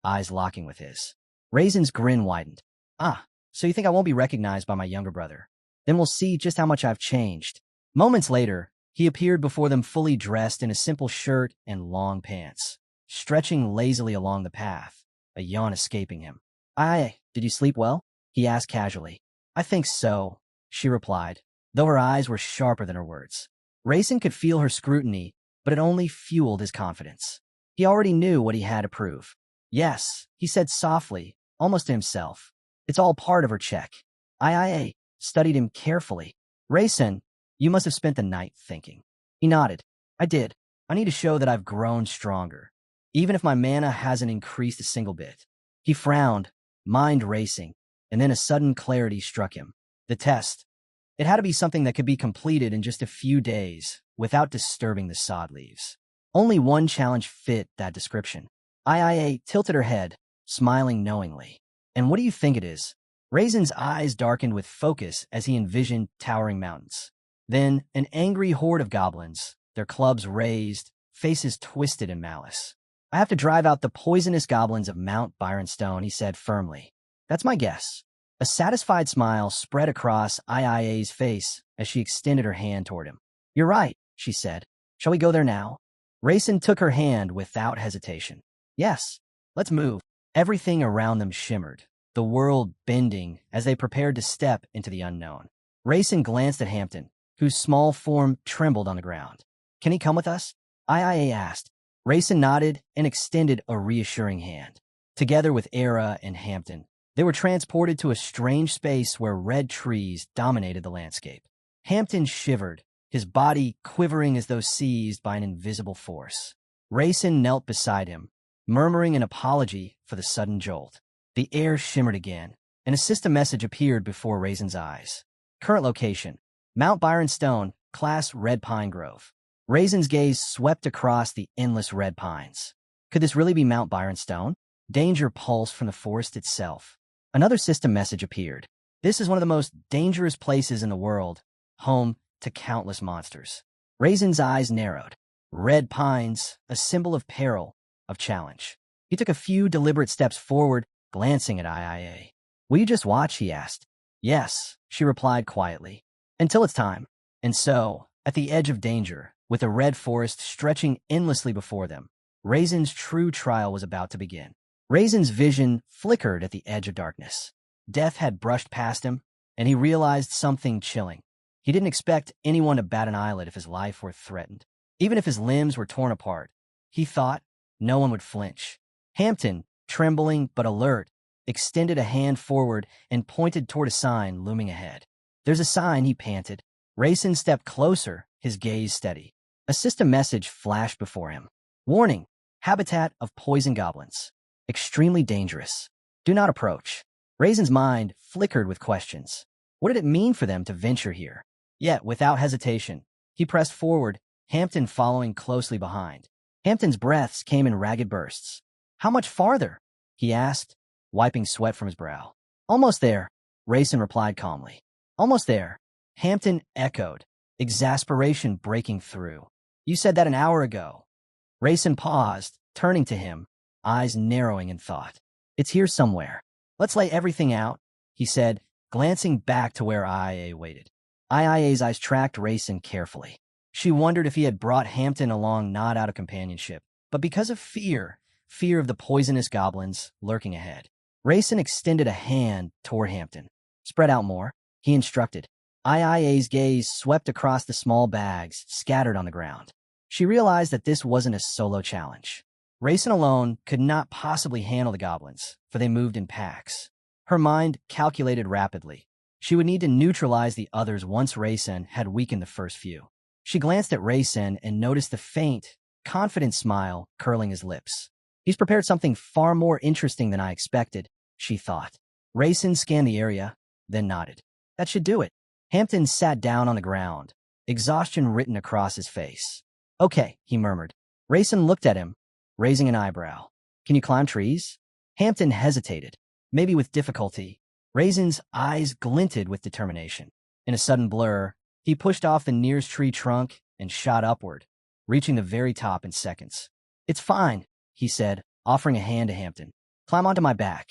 eyes locking with his. Raisin's grin widened. Ah, so you think I won't be recognized by my younger brother? Then we'll see just how much I've changed. Moments later, he appeared before them fully dressed in a simple shirt and long pants, stretching lazily along the path, a yawn escaping him. Did you sleep well? He asked casually. I think so, she replied, though her eyes were sharper than her words. Raisin could feel her scrutiny, but it only fueled his confidence. He already knew what he had to prove. Yes, he said softly, almost to himself. It's all part of her check. IIA studied him carefully. Raisin, you must have spent the night thinking. He nodded. I did. I need to show that I've grown stronger, even if my mana hasn't increased a single bit. He frowned, mind racing, and then a sudden clarity struck him. The test. It had to be something that could be completed in just a few days without disturbing the sod leaves. Only one challenge fit that description. IIA tilted her head, smiling knowingly. And what do you think it is? Raisin's eyes darkened with focus as he envisioned towering mountains. Then an angry horde of goblins, their clubs raised, faces twisted in malice. I have to drive out the poisonous goblins of Mount Byronstone, he said firmly. That's my guess. A satisfied smile spread across IIA's face as she extended her hand toward him. You're right, she said. Shall we go there now? Raisin took her hand without hesitation. Yes, let's move. Everything around them shimmered, the world bending as they prepared to step into the unknown. Raisin glanced at Hampton, whose small form trembled on the ground. Can he come with us? IIA asked. Raisin nodded and extended a reassuring hand. Together with Era and Hampton, they were transported to a strange space where red trees dominated the landscape. Hampton shivered, his body quivering as though seized by an invisible force. Raisin knelt beside him, murmuring an apology for the sudden jolt. The air shimmered again, and a system message appeared before Raisin's eyes. Current location, Mount Byronstone, Class Red Pine Grove. Raisin's gaze swept across the endless red pines. Could this really be Mount Byronstone? Danger pulsed from the forest itself. Another system message appeared. This is one of the most dangerous places in the world, home to countless monsters. Raisin's eyes narrowed. Red pines, a symbol of peril, of challenge. He took a few deliberate steps forward, glancing at IIA. Will you just watch? He asked. Yes, she replied quietly. Until it's time. And so, at the edge of danger, with a red forest stretching endlessly before them, Raisin's true trial was about to begin. Raisin's vision flickered at the edge of darkness. Death had brushed past him, and he realized something chilling. He didn't expect anyone to bat an eyelid if his life were threatened. Even if his limbs were torn apart, he thought no one would flinch. Hampton, trembling but alert, extended a hand forward and pointed toward a sign looming ahead. There's a sign, he panted. Raisin stepped closer, his gaze steady. A system message flashed before him. Warning, habitat of poison goblins. Extremely dangerous. Do not approach. Raisin's mind flickered with questions. What did it mean for them to venture here? Yet, without hesitation, he pressed forward, Hampton following closely behind. Hampton's breaths came in ragged bursts. How much farther? He asked, wiping sweat from his brow. Almost there, Rayson replied calmly. Almost there, Hampton echoed, exasperation breaking through. You said that an hour ago. Rayson paused, turning to him, eyes narrowing in thought. It's here somewhere. Let's lay everything out, he said, glancing back to where IA waited. IIA's eyes tracked Rayson carefully. She wondered if he had brought Hampton along not out of companionship, but because of fear of the poisonous goblins lurking ahead. Rayson extended a hand toward Hampton. Spread out more, he instructed. IIA's gaze swept across the small bags scattered on the ground. She realized that this wasn't a solo challenge. Rayson alone could not possibly handle the goblins, for they moved in packs. Her mind calculated rapidly. She would need to neutralize the others once Rayson had weakened the first few. She glanced at Rayson and noticed the faint, confident smile curling his lips. He's prepared something far more interesting than I expected, she thought. Rayson scanned the area, then nodded. That should do it. Hampton sat down on the ground, exhaustion written across his face. Okay, he murmured. Rayson looked at him, raising an eyebrow. Can you climb trees? Hampton hesitated, maybe with difficulty. Rayson's eyes glinted with determination. In a sudden blur, he pushed off the nearest tree trunk and shot upward, reaching the very top in seconds. It's fine, he said, offering a hand to Hampton. Climb onto my back.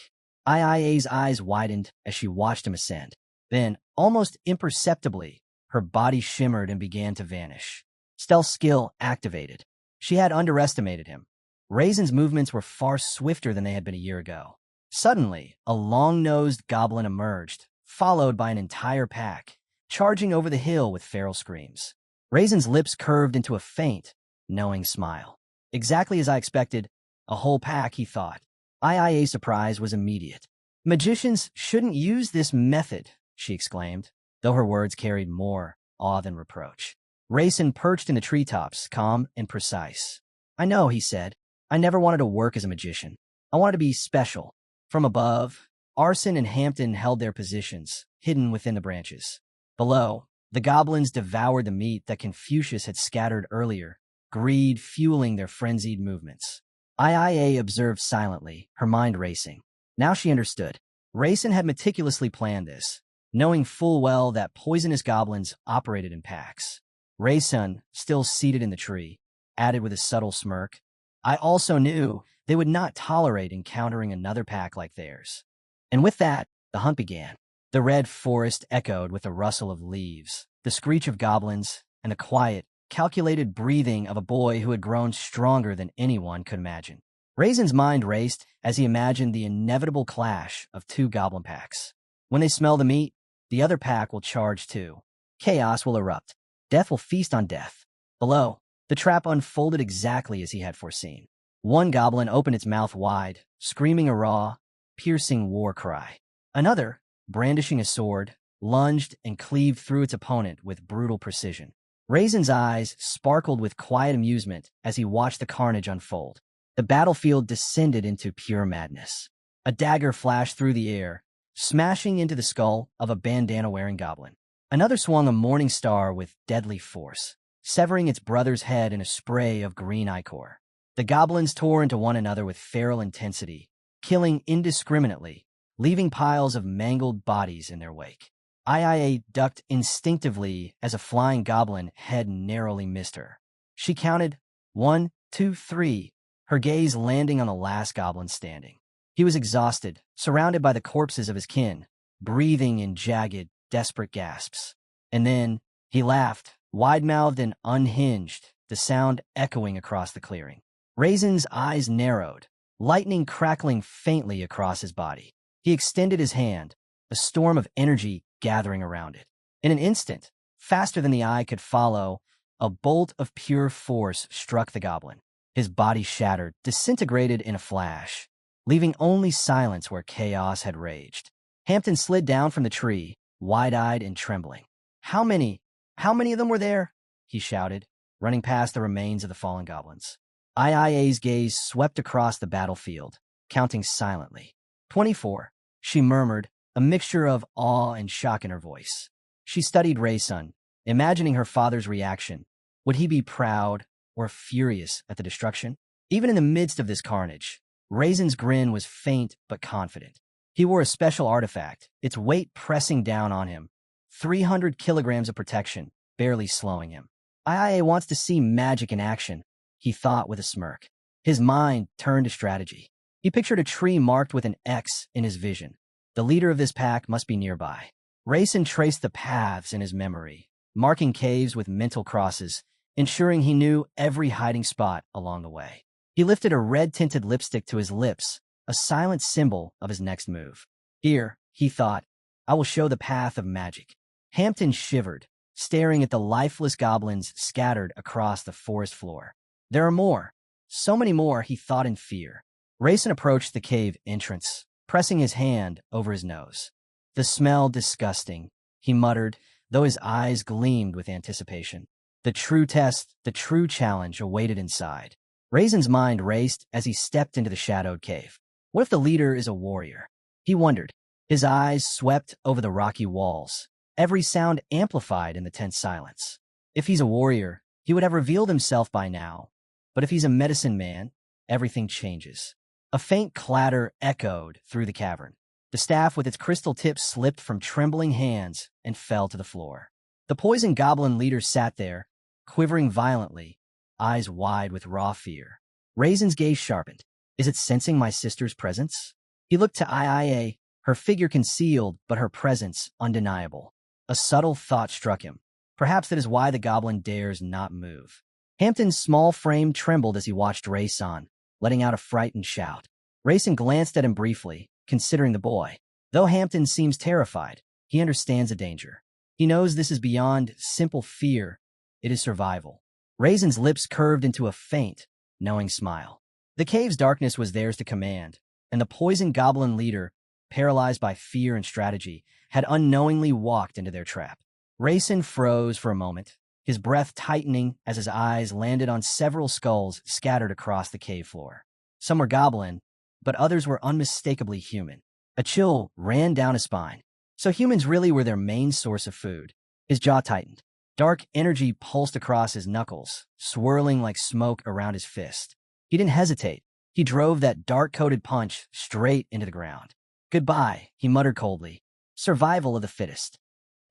IIA's eyes widened as she watched him ascend. Then, almost imperceptibly, her body shimmered and began to vanish. Stealth skill activated. She had underestimated him. Rayson's movements were far swifter than they had been a year ago. Suddenly, a long-nosed goblin emerged, followed by an entire pack, charging over the hill with feral screams. Rayson's lips curved into a faint, knowing smile. Exactly as I expected, a whole pack, he thought. IIA's surprise was immediate. Magicians shouldn't use this method, she exclaimed, though her words carried more awe than reproach. Rayson perched in the treetops, calm and precise. I know, he said. I never wanted to work as a magician. I wanted to be special. From above, Arson and Hampton held their positions, hidden within the branches. Below, the goblins devoured the meat that Confucius had scattered earlier, greed fueling their frenzied movements. IIA observed silently, her mind racing. Now she understood. Rayson had meticulously planned this, knowing full well that poisonous goblins operated in packs. Rayson, still seated in the tree, added with a subtle smirk, I also knew they would not tolerate encountering another pack like theirs. And with that, the hunt began. The red forest echoed with the rustle of leaves, the screech of goblins, and the quiet, calculated breathing of a boy who had grown stronger than anyone could imagine. Rayson's mind raced as he imagined the inevitable clash of two goblin packs. When they smell the meat, the other pack will charge too. Chaos will erupt. Death will feast on death. Below, the trap unfolded exactly as he had foreseen. One goblin opened its mouth wide, screaming a raw, piercing war cry. Another, brandishing a sword, lunged and cleaved through its opponent with brutal precision. Rayson's eyes sparkled with quiet amusement as he watched the carnage unfold. The battlefield descended into pure madness. A dagger flashed through the air, smashing into the skull of a bandana-wearing goblin. Another swung a morning star with deadly force, severing its brother's head in a spray of green ichor. The goblins tore into one another with feral intensity, killing indiscriminately, leaving piles of mangled bodies in their wake. IIA ducked instinctively as a flying goblin head narrowly missed her. She counted 1, 2, 3, her gaze landing on the last goblin standing. He was exhausted, surrounded by the corpses of his kin, breathing in jagged, desperate gasps. And then he laughed, wide-mouthed and unhinged, the sound echoing across the clearing. Rayson's eyes narrowed, lightning crackling faintly across his body. He extended his hand, a storm of energy gathering around it. In an instant, faster than the eye could follow, a bolt of pure force struck the goblin. His body shattered, disintegrated in a flash, leaving only silence where chaos had raged. Hampton slid down from the tree, wide-eyed and trembling. How many of them were there? He shouted, running past the remains of the fallen goblins. IIA's gaze swept across the battlefield, counting silently. 24, she murmured, a mixture of awe and shock in her voice. She studied Rayson, imagining her father's reaction. Would he be proud or furious at the destruction? Even in the midst of this carnage, Rayson's grin was faint but confident. He wore a special artifact, its weight pressing down on him. 300 kilograms of protection, barely slowing him. IA wants to see magic in action, he thought with a smirk. His mind turned to strategy. He pictured a tree marked with an X in his vision. The leader of this pack must be nearby. Rayson traced the paths in his memory, marking caves with mental crosses, ensuring he knew every hiding spot along the way. He lifted a red-tinted lipstick to his lips, a silent symbol of his next move. Here, he thought, I will show the path of magic. Hampton shivered, staring at the lifeless goblins scattered across the forest floor. There are more. So many more, he thought in fear. Rayson approached the cave entrance, pressing his hand over his nose. The smell disgusting, he muttered, though his eyes gleamed with anticipation. The true test, the true challenge awaited inside. Rayson's mind raced as he stepped into the shadowed cave. What if the leader is a warrior? He wondered. His eyes swept over the rocky walls, every sound amplified in the tense silence. If he's a warrior, he would have revealed himself by now. But if he's a medicine man, everything changes. A faint clatter echoed through the cavern. The staff with its crystal tips slipped from trembling hands and fell to the floor. The poison goblin leader sat there, quivering violently, eyes wide with raw fear. Rayson's gaze sharpened. Is it sensing my sister's presence? He looked to IA, her figure concealed, but her presence undeniable. A subtle thought struck him. Perhaps that is why the goblin dares not move. Hampton's small frame trembled as he watched Rayson, letting out a frightened shout. Rayson glanced at him briefly, considering the boy. Though Hampton seems terrified, he understands the danger. He knows this is beyond simple fear. It is survival. Rayson's lips curved into a faint, knowing smile. The cave's darkness was theirs to command, and the poison goblin leader, paralyzed by fear and strategy, had unknowingly walked into their trap. Rayson froze for a moment, his breath tightening as his eyes landed on several skulls scattered across the cave floor. Some were goblin, but others were unmistakably human. A chill ran down his spine. So humans really were their main source of food. His jaw tightened. Dark energy pulsed across his knuckles, swirling like smoke around his fist. He didn't hesitate. He drove that dark-coated punch straight into the ground. Goodbye, he muttered coldly. Survival of the fittest.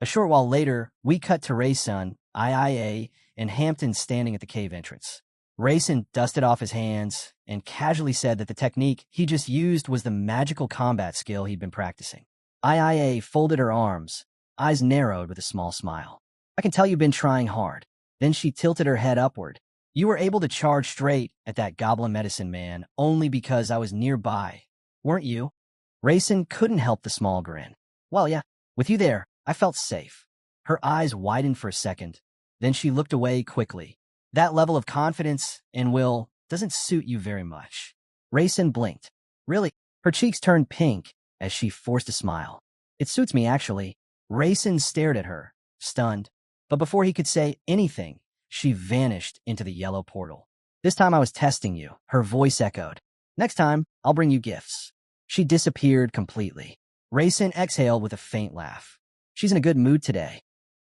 A short while later, we cut to Rayson, IA, and Hampton standing at the cave entrance. Rayson dusted off his hands and casually said that the technique he just used was the magical combat skill he'd been practicing. IA folded her arms, eyes narrowed with a small smile. I can tell you've been trying hard. Then she tilted her head upward. You were able to charge straight at that goblin medicine man only because I was nearby, weren't you? Rayson couldn't help the small grin. Well, yeah, with you there, I felt safe. Her eyes widened for a second, then she looked away quickly. That level of confidence and will doesn't suit you very much. Rayson blinked. Really? Her cheeks turned pink as she forced a smile. It suits me, actually. Rayson stared at her, stunned. But before he could say anything, she vanished into the yellow portal. This time I was testing you, her voice echoed. Next time, I'll bring you gifts. She disappeared completely. Rayson exhaled with a faint laugh. She's in a good mood today.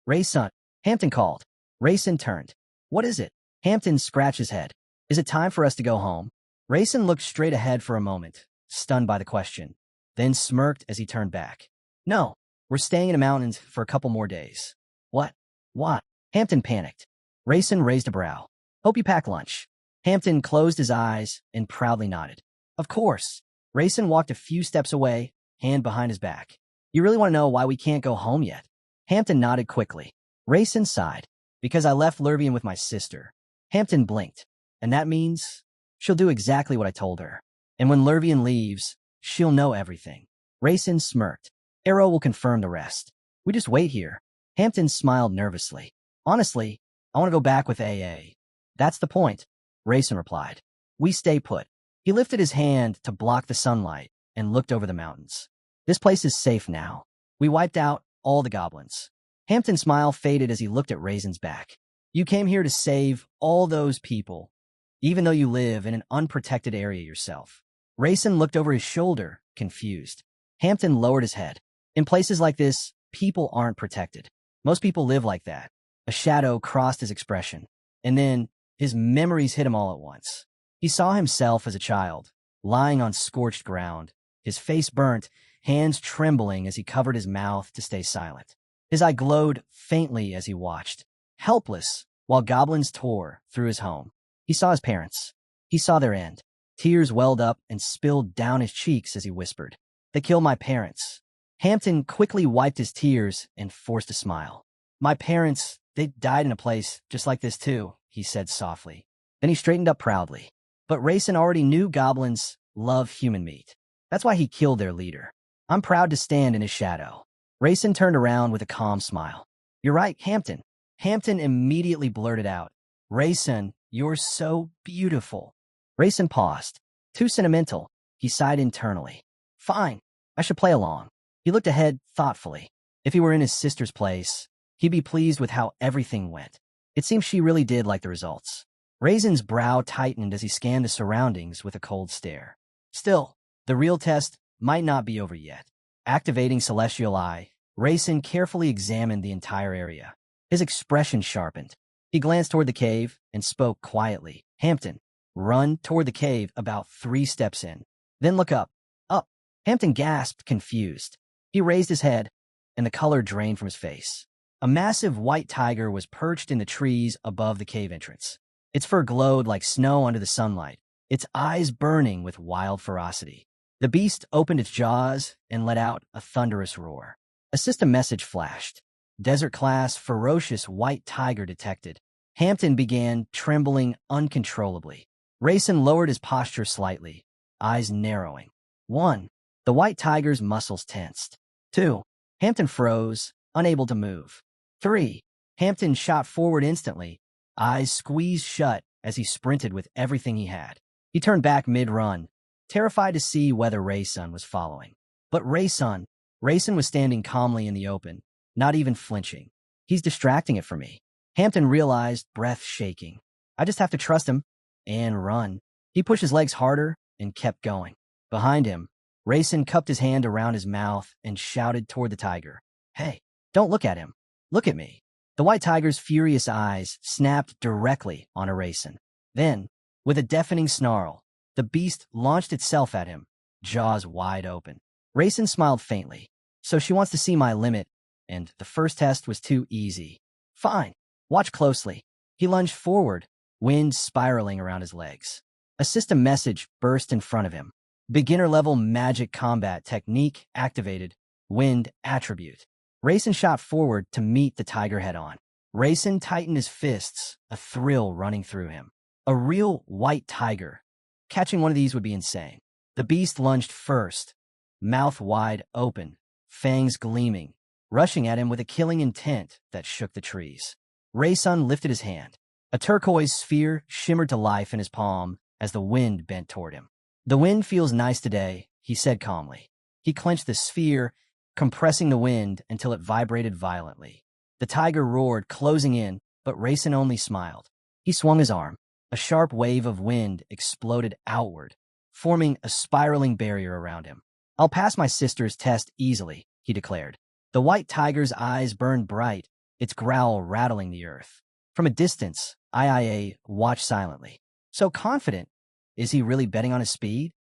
Rayson, Hampton called. Rayson turned. What is it? Hampton scratched his head. Is it time for us to go home? Rayson looked straight ahead for a moment, stunned by the question, then smirked as he turned back. No, we're staying in the mountains for a couple more days. What? What? Hampton panicked. Rayson raised a brow. Hope you pack lunch. Hampton closed his eyes and proudly nodded. Of course. Rayson walked a few steps away, hand behind his back. You really want to know why we can't go home yet? Hampton nodded quickly. Rayson sighed. Because I left Lervian with my sister. Hampton blinked. And that means she'll do exactly what I told her. And when Lervian leaves, she'll know everything. Rayson smirked. Arrow will confirm the rest. We just wait here. Hampton smiled nervously. Honestly, I want to go back with AA. That's the point, Rayson replied. We stay put. He lifted his hand to block the sunlight and looked over the mountains. This place is safe now. We wiped out all the goblins. Hampton's smile faded as he looked at Rayson's back. You came here to save all those people, even though you live in an unprotected area yourself. Rayson looked over his shoulder, confused. Hampton lowered his head. In places like this, people aren't protected. Most people live like that. A shadow crossed his expression, and then his memories hit him all at once. He saw himself as a child, lying on scorched ground, his face burnt, hands trembling as he covered his mouth to stay silent. His eye glowed faintly as he watched, helpless, while goblins tore through his home. He saw his parents. He saw their end. Tears welled up and spilled down his cheeks as he whispered, "They killed my parents." Hampton quickly wiped his tears and forced a smile. "My parents, they died in a place just like this too," he said softly. Then he straightened up proudly. But Rayson already knew goblins love human meat. That's why he killed their leader. I'm proud to stand in his shadow. Rayson turned around with a calm smile. "You're right, Hampton." Hampton immediately blurted out, "Rayson, you're so beautiful." Rayson paused. Too sentimental. He sighed internally. "Fine, I should play along." He looked ahead thoughtfully. If he were in his sister's place, he'd be pleased with how everything went. It seemed she really did like the results. Rayson's brow tightened as he scanned the surroundings with a cold stare. Still, the real test might not be over yet. Activating Celestial Eye, Rayson carefully examined the entire area. His expression sharpened. He glanced toward the cave and spoke quietly. "Hampton, run toward the cave about 3 steps in. Then look up." "Up." Hampton gasped, confused. He raised his head, and the color drained from his face. A massive white tiger was perched in the trees above the cave entrance. Its fur glowed like snow under the sunlight, its eyes burning with wild ferocity. The beast opened its jaws and let out a thunderous roar. A system message flashed. "Desert-class ferocious white tiger detected." Hampton began trembling uncontrollably. Rayson lowered his posture slightly, eyes narrowing. 1. The white tiger's muscles tensed. 2. Hampton froze, unable to move. 3. Hampton shot forward instantly, eyes squeezed shut as he sprinted with everything he had. He turned back mid-run, terrified to see whether Rayson was following. But Rayson was standing calmly in the open, not even flinching. "He's distracting it for me." Hampton realized, breath shaking. "I just have to trust him and run." He pushed his legs harder and kept going. Behind him, Rayson cupped his hand around his mouth and shouted toward the tiger, "Hey, don't look at him. Look at me." The white tiger's furious eyes snapped directly on Rayson. Then, with a deafening snarl, the beast launched itself at him, jaws wide open. Rayson smiled faintly. "So she wants to see my limit, and the first test was too easy. Fine, watch closely." He lunged forward, wind spiraling around his legs. A system message burst in front of him. "Beginner-level magic combat technique activated, wind attribute." Rayson shot forward to meet the tiger head-on. Rayson tightened his fists, a thrill running through him. A real white tiger. Catching one of these would be insane. The beast lunged first, mouth wide open, fangs gleaming, rushing at him with a killing intent that shook the trees. Rayson lifted his hand. A turquoise sphere shimmered to life in his palm as the wind bent toward him. "The wind feels nice today," he said calmly. He clenched the sphere, compressing the wind until it vibrated violently. The tiger roared, closing in, but Rayson only smiled. He swung his arm. A sharp wave of wind exploded outward, forming a spiraling barrier around him. "I'll pass my sister's test easily," he declared. The white tiger's eyes burned bright, its growl rattling the earth. From a distance, IA watched silently. So confident. Is he really betting on his speed?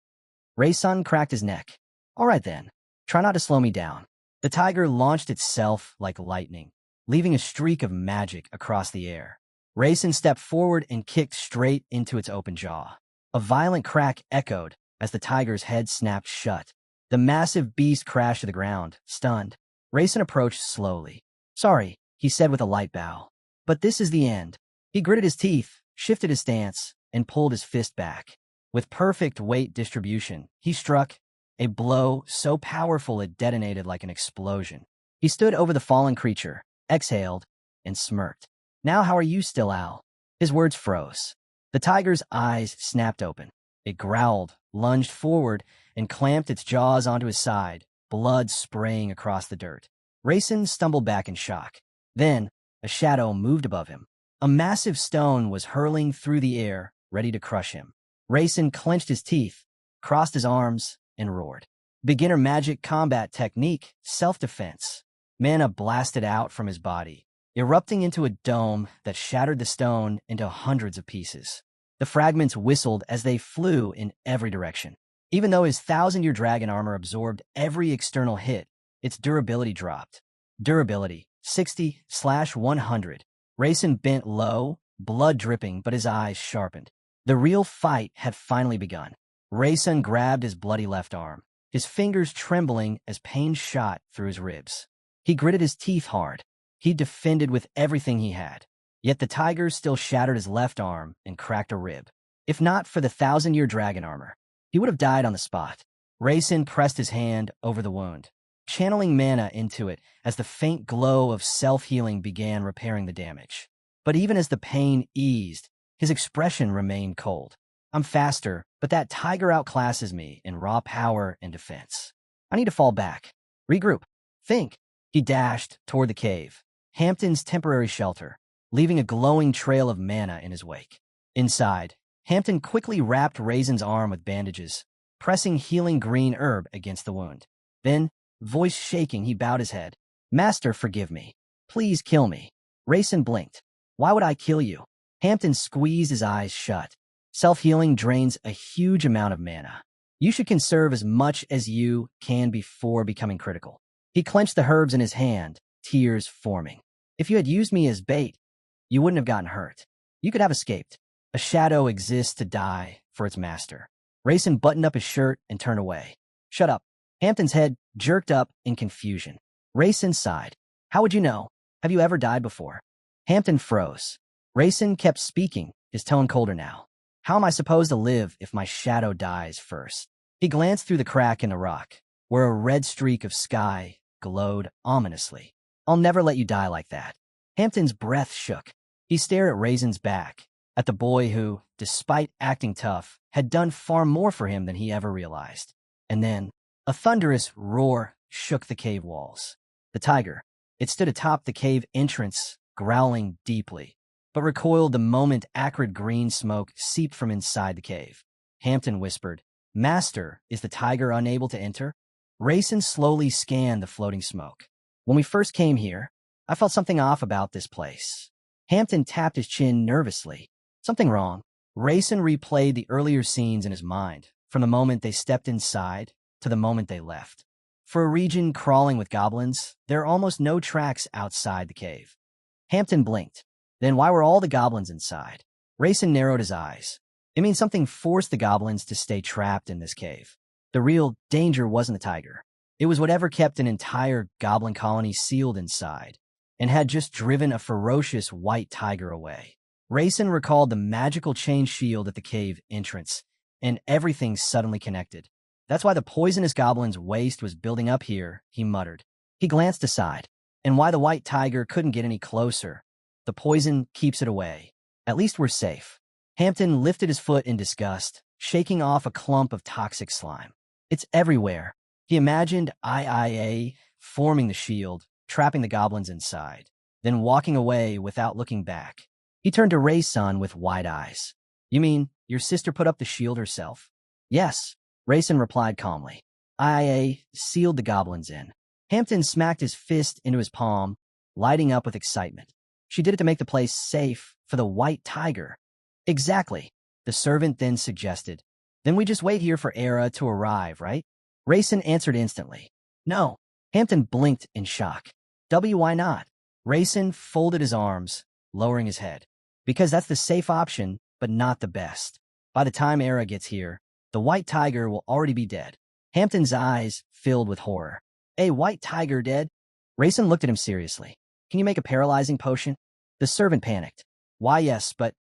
Rayson cracked his neck. "All right then. Try not to slow me down." The tiger launched itself like lightning, leaving a streak of magic across the air. Rayson stepped forward and kicked straight into its open jaw. A violent crack echoed as the tiger's head snapped shut. The massive beast crashed to the ground, stunned. Rayson approached slowly. "Sorry," he said with a light bow. "But this is the end." He gritted his teeth, shifted his stance, and pulled his fist back. With perfect weight distribution, he struck, a blow so powerful it detonated like an explosion. He stood over the fallen creature, exhaled, and smirked. "Now how are you still, Al?" His words froze. The tiger's eyes snapped open. It growled, lunged forward, and clamped its jaws onto his side, blood spraying across the dirt. Rayson stumbled back in shock. Then, a shadow moved above him. A massive stone was hurling through the air, ready to crush him. Rayson clenched his teeth, crossed his arms, and roared. "Beginner magic combat technique, self-defense." Mana blasted out from his body, erupting into a dome that shattered the stone into hundreds of pieces. The fragments whistled as they flew in every direction. Even though his 1,000-year dragon armor absorbed every external hit, its durability dropped. Durability, 60/100. Rayson bent low, blood dripping, but his eyes sharpened. The real fight had finally begun. Rayson grabbed his bloody left arm, his fingers trembling as pain shot through his ribs. He gritted his teeth hard. He defended with everything he had. Yet the tiger still shattered his left arm and cracked a rib. If not for the 1,000-year dragon armor, he would have died on the spot. Rayson pressed his hand over the wound, channeling mana into it as the faint glow of self-healing began repairing the damage. But even as the pain eased, his expression remained cold. I'm faster, but that tiger outclasses me in raw power and defense. I need to fall back. Regroup. Think. He dashed toward the cave, Hampton's temporary shelter, leaving a glowing trail of mana in his wake. Inside, Hampton quickly wrapped Rayson's arm with bandages, pressing healing green herb against the wound. Then, voice shaking, he bowed his head. Master, forgive me. Please kill me. Rayson blinked. Why would I kill you? Hampton squeezed his eyes shut. Self-healing drains a huge amount of mana. You should conserve as much as you can before becoming critical. He clenched the herbs in his hand, tears forming. If you had used me as bait, you wouldn't have gotten hurt. You could have escaped. A shadow exists to die for its master. Rayson buttoned up his shirt and turned away. Shut up. Hampton's head jerked up in confusion. Rayson sighed. How would you know? Have you ever died before? Hampton froze. Rayson kept speaking, his tone colder now. How am I supposed to live if my shadow dies first? He glanced through the crack in the rock, where a red streak of sky glowed ominously. I'll never let you die like that. Hampton's breath shook. He stared at Rayson's back, at the boy who, despite acting tough, had done far more for him than he ever realized. And then, a thunderous roar shook the cave walls. The tiger. It stood atop the cave entrance, growling deeply, but recoiled the moment acrid green smoke seeped from inside the cave. Hampton whispered, Master, is the tiger unable to enter? Rayson slowly scanned the floating smoke. When we first came here, I felt something off about this place. Hampton tapped his chin nervously. Something wrong. Rayson replayed the earlier scenes in his mind, from the moment they stepped inside to the moment they left. For a region crawling with goblins, there are almost no tracks outside the cave. Hampton blinked. Then why were all the goblins inside? Rayson narrowed his eyes. It means something forced the goblins to stay trapped in this cave. The real danger wasn't the tiger. It was whatever kept an entire goblin colony sealed inside and had just driven a ferocious white tiger away. Rayson recalled the magical chain shield at the cave entrance, and everything suddenly connected. That's why the poisonous goblin's waste was building up here, he muttered. He glanced aside, and why the white tiger couldn't get any closer. The poison keeps it away. At least we're safe. Hampton lifted his foot in disgust, shaking off a clump of toxic slime. It's everywhere. He imagined IIA forming the shield, trapping the goblins inside, then walking away without looking back. He turned to Rayson with wide eyes. You mean your sister put up the shield herself? Yes, Rayson replied calmly. IIA sealed the goblins in. Hampton smacked his fist into his palm, lighting up with excitement. She did it to make the place safe for the white tiger. Exactly, the servant then suggested. Then we just wait here for Era to arrive, right? Rayson answered instantly. No. Hampton blinked in shock. Why not? Rayson folded his arms, lowering his head. Because that's the safe option, but not the best. By the time Era gets here, the white tiger will already be dead. Hampton's eyes filled with horror. A white tiger dead? Rayson looked at him seriously. Can you make a paralyzing potion? The servant panicked. Why, yes, but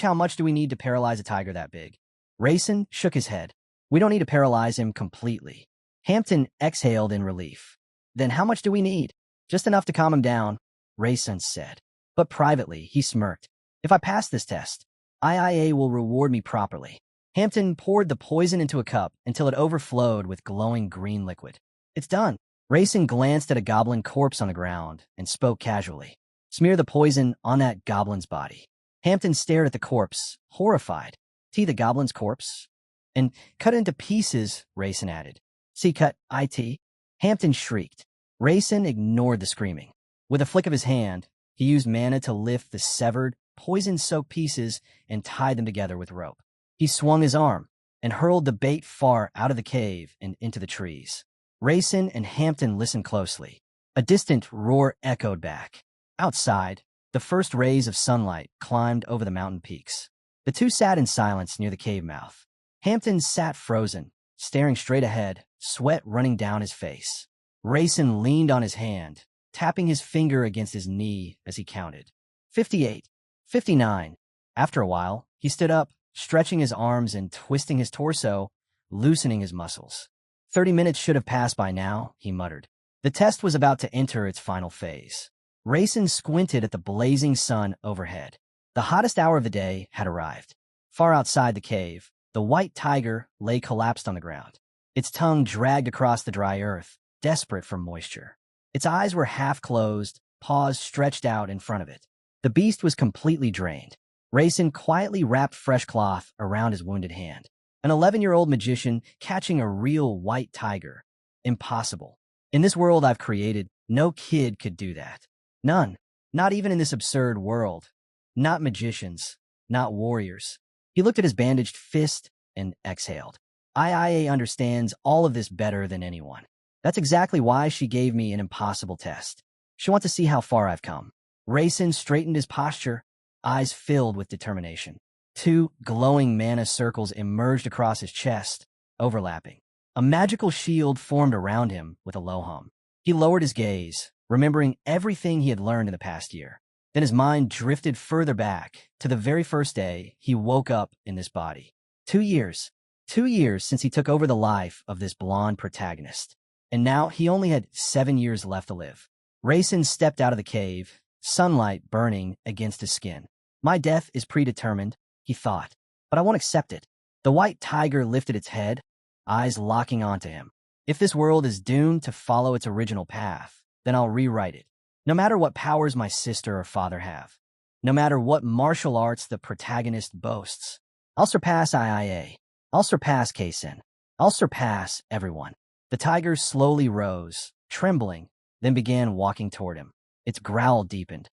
how much do we need to paralyze a tiger that big? Rayson shook his head. We don't need to paralyze him completely. Hampton exhaled in relief. Then how much do we need? Just enough to calm him down, Rayson said. But privately, he smirked. If I pass this test, IIA will reward me properly. Hampton poured the poison into a cup until it overflowed with glowing green liquid. It's done. Rayson glanced at a goblin corpse on the ground and spoke casually. Smear the poison on that goblin's body. Hampton stared at the corpse, horrified. The goblin's corpse? And cut it into pieces, Rayson added. See cut, IT? Hampton shrieked. Rayson ignored the screaming. With a flick of his hand, he used mana to lift the severed, poison-soaked pieces and tie them together with rope. He swung his arm. and hurled the bait far out of the cave and into the trees. Rayson and Hampton listened closely. A distant roar echoed back. Outside, the first rays of sunlight climbed over the mountain peaks. The two sat in silence near the cave mouth. Hampton sat frozen, staring straight ahead, sweat running down his face. Rayson leaned on his hand, tapping his finger against his knee as he counted. 58. 59. After a while, he stood up, stretching his arms and twisting his torso, loosening his muscles. 30 minutes should have passed by now, he muttered. The test was about to enter its final phase. Rayson squinted at the blazing sun overhead. The hottest hour of the day had arrived. Far outside the cave, the white tiger lay collapsed on the ground. Its tongue dragged across the dry earth, desperate for moisture. Its eyes were half closed, paws stretched out in front of it. The beast was completely drained. Rayson quietly wrapped fresh cloth around his wounded hand. An 11-year-old magician catching a real white tiger. Impossible. In this world I've created, no kid could do that. None. Not even in this absurd world. Not magicians. Not warriors. He looked at his bandaged fist and exhaled. IA understands all of this better than anyone. That's exactly why she gave me an impossible test. She wants to see how far I've come. Rayson straightened his posture, eyes filled with determination. Two glowing mana circles emerged across his chest, overlapping. A magical shield formed around him with a low hum. He lowered his gaze, remembering everything he had learned in the past year. Then his mind drifted further back to the very first day he woke up in this body. 2 years. 2 years since he took over the life of this blonde protagonist. And now he only had 7 years left to live. Rayson stepped out of the cave, sunlight burning against his skin. My death is predetermined, he thought, but I won't accept it. The white tiger lifted its head, eyes locking onto him. If this world is doomed to follow its original path, then I'll rewrite it. No matter what powers my sister or father have, no matter what martial arts the protagonist boasts, I'll surpass IIA. I'll surpass Kaysen. I'll surpass everyone. The tiger slowly rose, trembling, then began walking toward him. Its growl deepened,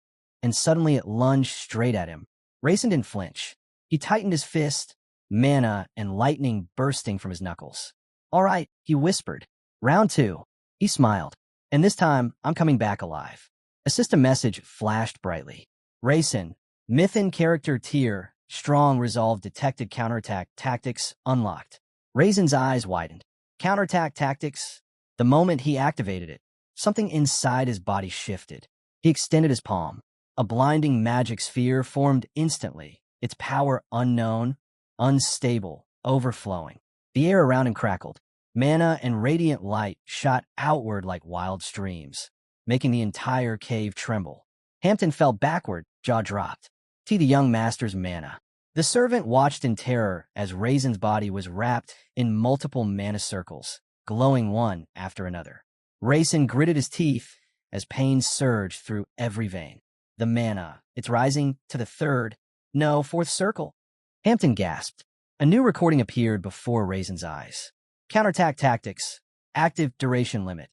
and suddenly it lunged straight at him. Rayson didn't flinch. He tightened his fist, mana and lightning bursting from his knuckles. All right, he whispered. Round 2. He smiled. And this time, I'm coming back alive. A system message flashed brightly. Rayson, Mythin character tier, strong resolve detected counterattack tactics unlocked. Rayson's eyes widened. Counterattack tactics? The moment he activated it, something inside his body shifted. He extended his palm. A blinding magic sphere formed instantly, its power unknown, unstable, overflowing. The air around him crackled. Mana and radiant light shot outward like wild streams, making the entire cave tremble. Hampton fell backward, jaw dropped. See the young master's mana. The servant watched in terror as Rayson's body was wrapped in multiple mana circles, glowing one after another. Rayson gritted his teeth as pain surged through every vein. The mana, it's rising to the third, no, fourth circle. Hampton gasped. A new recording appeared before Rayson's eyes. Counterattack tactics. Active duration limit.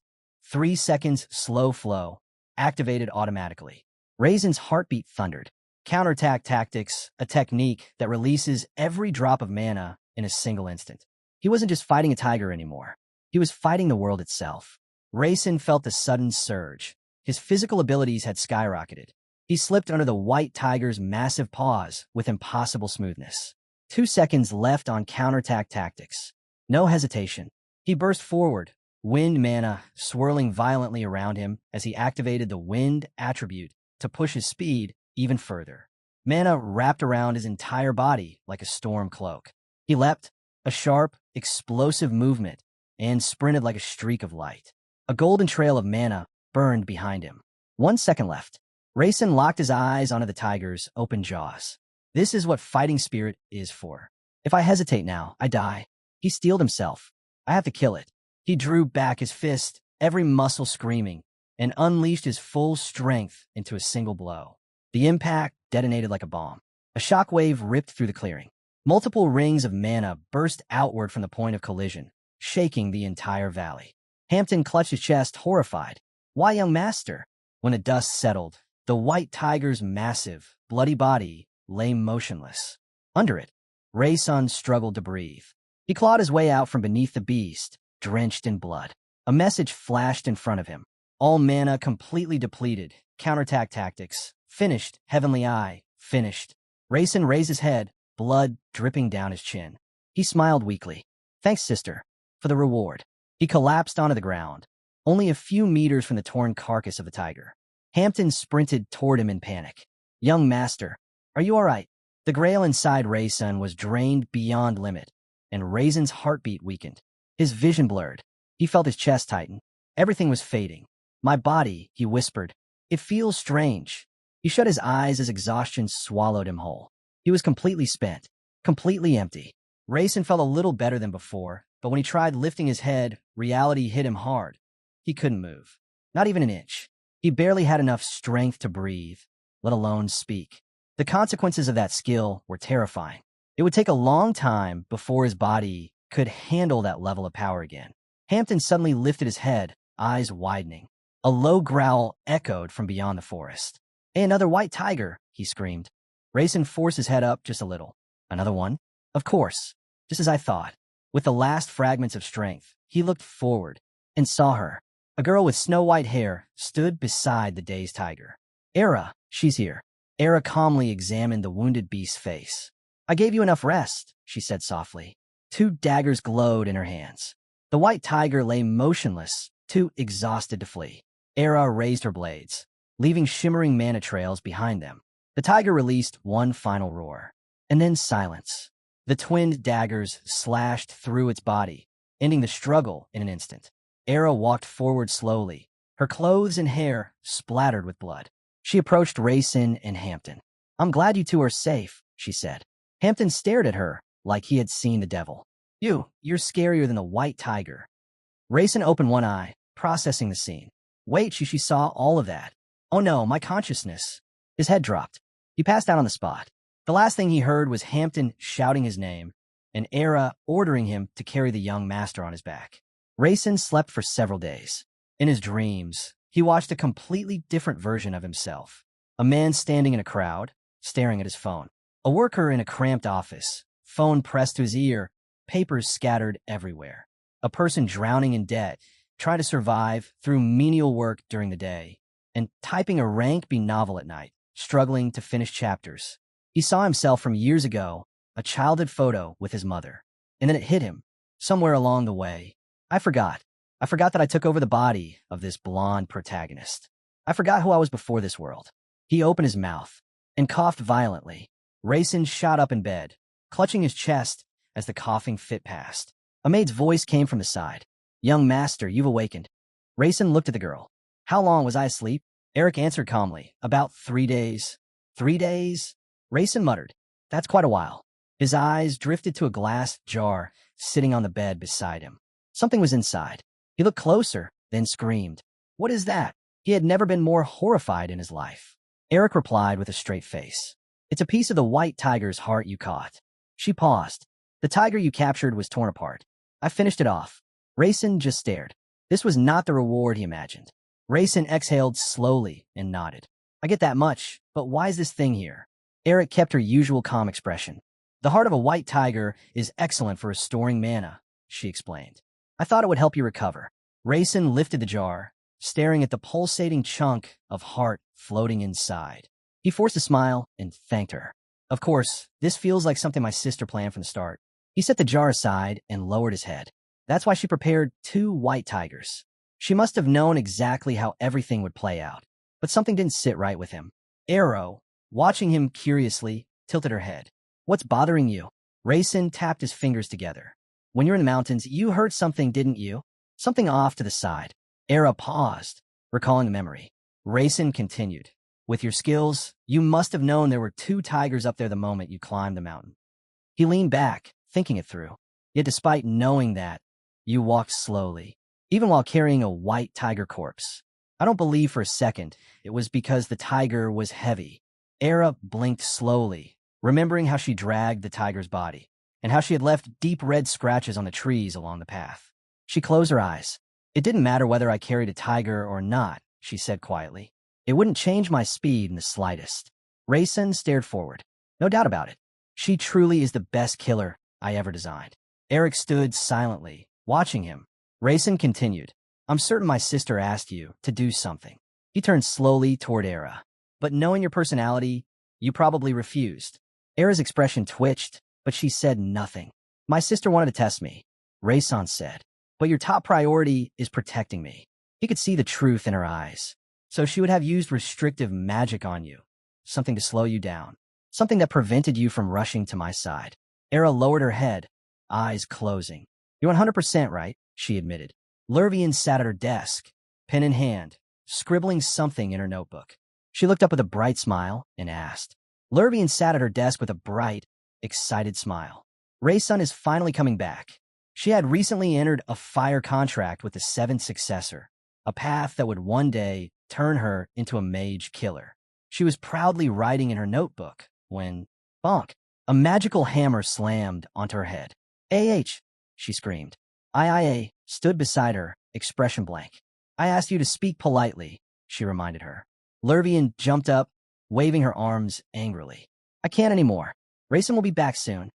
3 seconds slow flow. Activated automatically. Rayson's heartbeat thundered. Counterattack tactics, a technique that releases every drop of mana in a single instant. He wasn't just fighting a tiger anymore. He was fighting the world itself. Rayson felt a sudden surge. His physical abilities had skyrocketed. He slipped under the white tiger's massive paws with impossible smoothness. 2 seconds left on counterattack tactics. No hesitation. He burst forward, wind mana swirling violently around him as he activated the wind attribute to push his speed even further. Mana wrapped around his entire body like a storm cloak. He leapt, a sharp, explosive movement, and sprinted like a streak of light. A golden trail of mana burned behind him. 1 second left. Rayson locked his eyes onto the tiger's open jaws. This is what fighting spirit is for. If I hesitate now, I die. He steeled himself. I have to kill it. He drew back his fist, every muscle screaming, and unleashed his full strength into a single blow. The impact detonated like a bomb. A shockwave ripped through the clearing. Multiple rings of mana burst outward from the point of collision, shaking the entire valley. Hampton clutched his chest, horrified. Why, young master? When the dust settled, the white tiger's massive, bloody body lay motionless. Under it, Rayson struggled to breathe. He clawed his way out from beneath the beast, drenched in blood. A message flashed in front of him. All mana completely depleted. Counterattack tactics. Finished. Heavenly Eye. Finished. Rayson raised his head, blood dripping down his chin. He smiled weakly. Thanks, sister, for the reward. He collapsed onto the ground, only a few meters from the torn carcass of the tiger. Hampton sprinted toward him in panic. Young master, are you all right? The grail inside Rayson was drained beyond limit, and Raisin's heartbeat weakened. His vision blurred. He felt his chest tighten. Everything was fading. My body, he whispered. It feels strange. He shut his eyes as exhaustion swallowed him whole. He was completely spent, completely empty. Rayson felt a little better than before, but when he tried lifting his head, reality hit him hard. He couldn't move. Not even an inch. He barely had enough strength to breathe, let alone speak. The consequences of that skill were terrifying. It would take a long time before his body could handle that level of power again. Hampton suddenly lifted his head, eyes widening. A low growl echoed from beyond the forest. Hey, another white tiger, he screamed. Rayson forced his head up just a little. Another one? Of course, just as I thought. With the last fragments of strength, he looked forward and saw her. A girl with snow-white hair stood beside the dazed tiger. Era, she's here. Era calmly examined the wounded beast's face. I gave you enough rest, she said softly. 2 daggers glowed in her hands. The white tiger lay motionless, too exhausted to flee. Era raised her blades, leaving shimmering mana trails behind them. The tiger released one final roar, and then silence. The twinned daggers slashed through its body, ending the struggle in an instant. Era walked forward slowly, her clothes and hair splattered with blood. She approached Rayson and Hampton. I'm glad you two are safe, she said. Hampton stared at her like he had seen the devil. You're scarier than the white tiger. Rayson opened one eye, processing the scene. Wait, she saw all of that. Oh no, my consciousness. His head dropped. He passed out on the spot. The last thing he heard was Hampton shouting his name, and Era ordering him to carry the young master on his back. Rayson slept for several days. In his dreams, he watched a completely different version of himself. A man standing in a crowd, staring at his phone. A worker in a cramped office, phone pressed to his ear, papers scattered everywhere. A person drowning in debt, trying to survive through menial work during the day, and typing a rank B novel at night, struggling to finish chapters. He saw himself from years ago, a childhood photo with his mother. And then it hit him, somewhere along the way. I forgot that I took over the body of this blonde protagonist. I forgot who I was before this world. He opened his mouth and coughed violently. Rayson shot up in bed, clutching his chest as the coughing fit passed. A maid's voice came from the side. Young master, you've awakened. Rayson looked at the girl. How long was I asleep? Eric answered calmly. About 3 days. 3 days? Rayson muttered. That's quite a while. His eyes drifted to a glass jar sitting on the bed beside him. Something was inside. He looked closer, then screamed. What is that? He had never been more horrified in his life. Eric replied with a straight face. It's a piece of the white tiger's heart you caught. She paused. The tiger you captured was torn apart. I finished it off. Rayson just stared. This was not the reward he imagined. Rayson exhaled slowly and nodded. I get that much, but why is this thing here? Eric kept her usual calm expression. The heart of a white tiger is excellent for restoring mana, she explained. I thought it would help you recover. Rayson lifted the jar, staring at the pulsating chunk of heart floating inside. He forced a smile and thanked her. Of course, this feels like something my sister planned from the start. He set the jar aside and lowered his head. That's why she prepared 2 white tigers. She must have known exactly how everything would play out, but something didn't sit right with him. Arrow, watching him curiously, tilted her head. What's bothering you? Rayson tapped his fingers together. When you're in the mountains, you heard something, didn't you? Something off to the side. Era paused, recalling a memory. Rayson continued. With your skills, you must have known there were 2 tigers up there the moment you climbed the mountain. He leaned back, thinking it through. Yet despite knowing that, you walked slowly, even while carrying a white tiger corpse. I don't believe for a second it was because the tiger was heavy. Era blinked slowly, remembering how she dragged the tiger's body, and how she had left deep red scratches on the trees along the path. She closed her eyes. It didn't matter whether I carried a tiger or not, she said quietly. It wouldn't change my speed in the slightest. Rayson stared forward. No doubt about it. She truly is the best killer I ever designed. Eric stood silently, watching him. Rayson continued, I'm certain my sister asked you to do something. He turned slowly toward Era. But knowing your personality, you probably refused. Era's expression twitched, but she said nothing. My sister wanted to test me, Rayson said. But your top priority is protecting me. He could see the truth in her eyes. So she would have used restrictive magic on you. Something to slow you down. Something that prevented you from rushing to my side. Era lowered her head, eyes closing. You're 100% right, she admitted. Lurvian sat at her desk, pen in hand, scribbling something in her notebook. She looked up with a bright smile and asked. Lurvian sat at her desk with a bright, excited smile. Raysun is finally coming back. She had recently entered a fire contract with the seventh successor, a path that would one day turn her into a mage killer. She was proudly writing in her notebook when, bonk, a magical hammer slammed onto her head. AH, she screamed. IIA stood beside her, expression blank. I asked you to speak politely, she reminded her. Lurvian jumped up, waving her arms angrily. I can't anymore. Rayson will be back soon.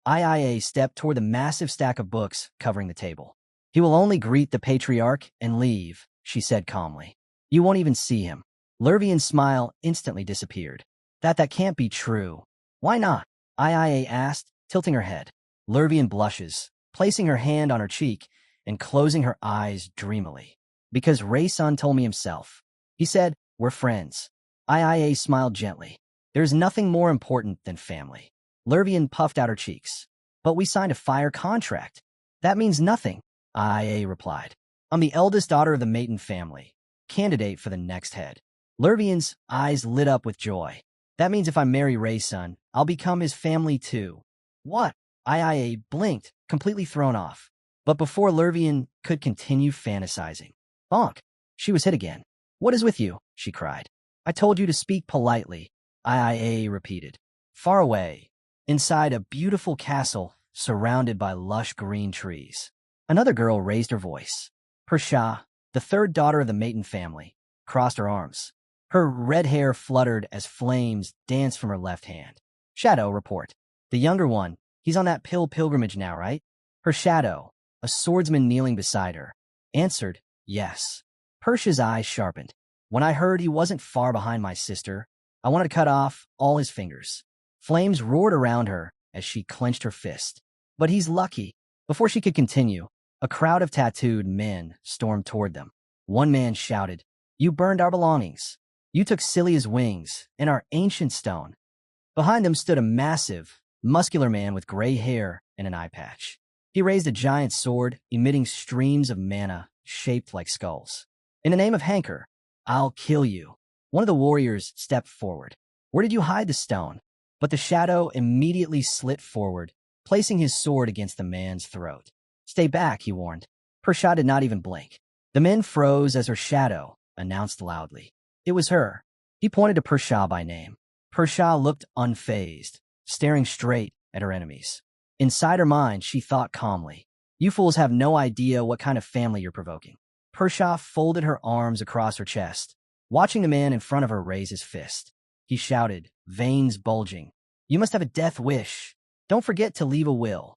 IIA stepped toward the massive stack of books covering the table. He will only greet the patriarch and leave, she said calmly. You won't even see him. Lurvian's smile instantly disappeared. That can't be true. Why not? IIA asked, tilting her head. Lurvian blushes, placing her hand on her cheek and closing her eyes dreamily. Because Rayson told me himself. He said, we're friends. IIA smiled gently. There's nothing more important than family. Lurvian puffed out her cheeks. But we signed a fire contract. That means nothing, IIA replied. I'm the eldest daughter of the Maiden family, candidate for the next head. Lurvian's eyes lit up with joy. That means if I marry Rayson, I'll become his family too. What? IIA blinked, completely thrown off. But before Lurvian could continue fantasizing. Bonk! She was hit again. What is with you? She cried. I told you to speak politely, IIA repeated. Far away, inside a beautiful castle surrounded by lush green trees. Another girl raised her voice. Persia, the third daughter of the Maiden family, crossed her arms. Her red hair fluttered as flames danced from her left hand. Shadow, report. The younger one, he's on that pilgrimage now, right? Her shadow, a swordsman kneeling beside her, answered, yes. Persia's eyes sharpened. When I heard he wasn't far behind my sister, I wanted to cut off all his fingers. Flames roared around her as she clenched her fist. But he's lucky. Before she could continue, a crowd of tattooed men stormed toward them. One man shouted, You burned our belongings. You took Celia's wings and our ancient stone. Behind them stood a massive, muscular man with gray hair and an eye patch. He raised a giant sword, emitting streams of mana shaped like skulls. In the name of Hanker, I'll kill you. One of the warriors stepped forward. Where did you hide the stone? But the shadow immediately slit forward, placing his sword against the man's throat. Stay back, he warned. Persia did not even blink. The men froze as her shadow announced loudly. It was her. He pointed to Persia by name. Persia looked unfazed, staring straight at her enemies. Inside her mind, she thought calmly. You fools have no idea what kind of family you're provoking. Persia folded her arms across her chest, watching the man in front of her raise his fist. He shouted, veins bulging. You must have a death wish. Don't forget to leave a will.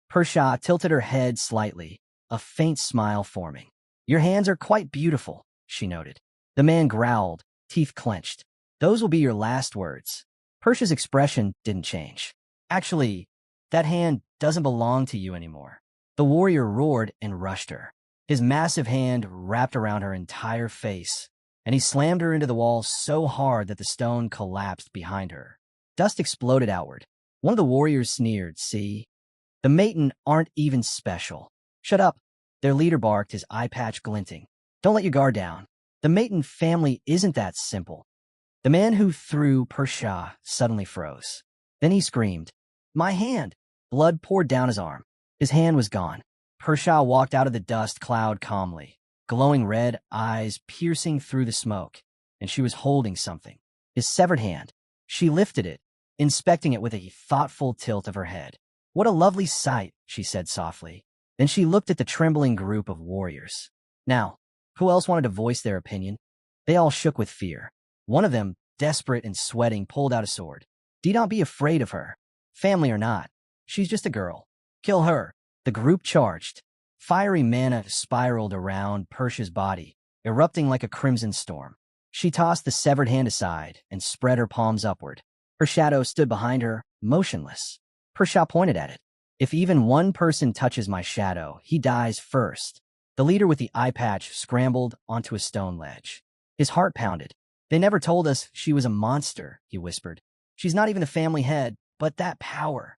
Persia tilted her head slightly, a faint smile forming. Your hands are quite beautiful, she noted. The man growled, teeth clenched. Those will be your last words. Persia's expression didn't change. Actually, that hand doesn't belong to you anymore. The warrior roared and rushed her. His massive hand wrapped around her entire face, and he slammed her into the wall so hard that the stone collapsed behind her. Dust exploded outward. One of the warriors sneered, see? The Maiden aren't even special. Shut up, their leader barked, his eye patch glinting. Don't let your guard down. The Maiden family isn't that simple. The man who threw Persia suddenly froze. Then he screamed, My hand! Blood poured down his arm. His hand was gone. Persia walked out of the dust cloud calmly, glowing red eyes piercing through the smoke, and she was holding something. His severed hand. She lifted it, inspecting it with a thoughtful tilt of her head. What a lovely sight, she said softly. Then she looked at the trembling group of warriors. Now, who else wanted to voice their opinion? They all shook with fear. One of them, desperate and sweating, pulled out a sword. Do not be afraid of her. Family or not, she's just a girl. Kill her, The group charged. Fiery mana spiraled around Persia's body, erupting like a crimson storm. She tossed the severed hand aside and spread her palms upward. Her shadow stood behind her, motionless. Persia pointed at it. If even one person touches my shadow, he dies first. The leader with the eye patch scrambled onto a stone ledge. His heart pounded. They never told us she was a monster, he whispered. She's not even the family head, but that power.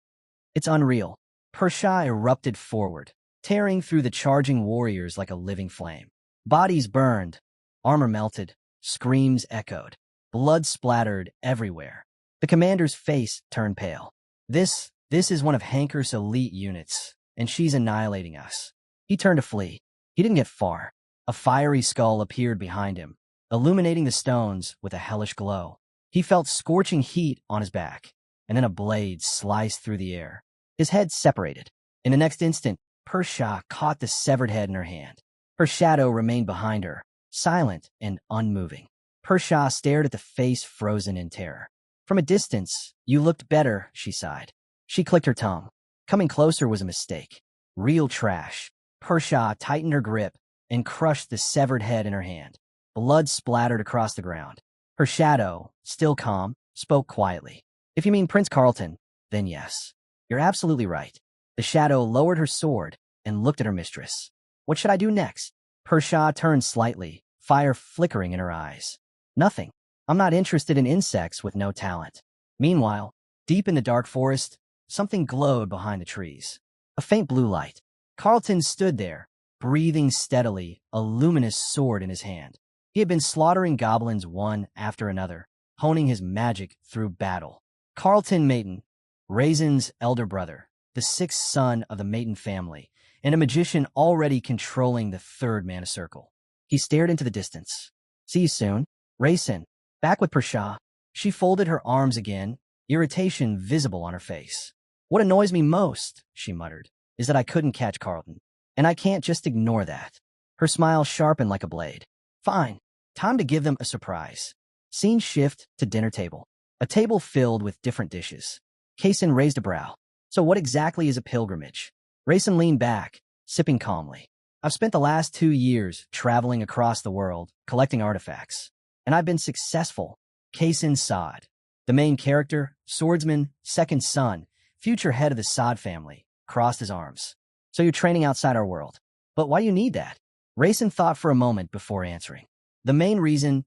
It's unreal. Persia erupted forward, tearing through the charging warriors like a living flame. Bodies burned, armor melted, screams echoed, blood splattered everywhere. The commander's face turned pale. This is one of Hanker's elite units, and she's annihilating us. He turned to flee. He didn't get far. A fiery skull appeared behind him, illuminating the stones with a hellish glow. He felt scorching heat on his back, and then a blade sliced through the air. His head separated. In the next instant, Persia caught the severed head in her hand. Her shadow remained behind her, silent and unmoving. Persia stared at the face frozen in terror. From a distance, you looked better, she sighed. She clicked her tongue. Coming closer was a mistake. Real trash. Persia tightened her grip and crushed the severed head in her hand. Blood splattered across the ground. Her shadow, still calm, spoke quietly. If you mean Prince Carlton, then yes. You're absolutely right. The shadow lowered her sword and looked at her mistress. What should I do next? Persia turned slightly, fire flickering in her eyes. Nothing. I'm not interested in insects with no talent. Meanwhile, deep in the dark forest, something glowed behind the trees. A faint blue light. Carlton stood there, breathing steadily, a luminous sword in his hand. He had been slaughtering goblins one after another, honing his magic through battle. Carlton Mayton, Raisin's elder brother, the sixth son of the Mayton family, and a magician already controlling the third mana circle. He stared into the distance. See you soon, Raisin. Back with Persia. She folded her arms again, irritation visible on her face. What annoys me most, she muttered, is that I couldn't catch Carlton. And I can't just ignore that. Her smile sharpened like a blade. Fine. Time to give them a surprise. Scene shift to dinner table. A table filled with different dishes. Kaysen raised a brow. So what exactly is a pilgrimage? Raisin leaned back, sipping calmly. I've spent the last 2 years traveling across the world, collecting artifacts. And I've been successful. Kaysen sighed. The main character, swordsman, second son, future head of the Sod family, crossed his arms. So you're training outside our world. But why do you need that? Raisin thought for a moment before answering. The main reason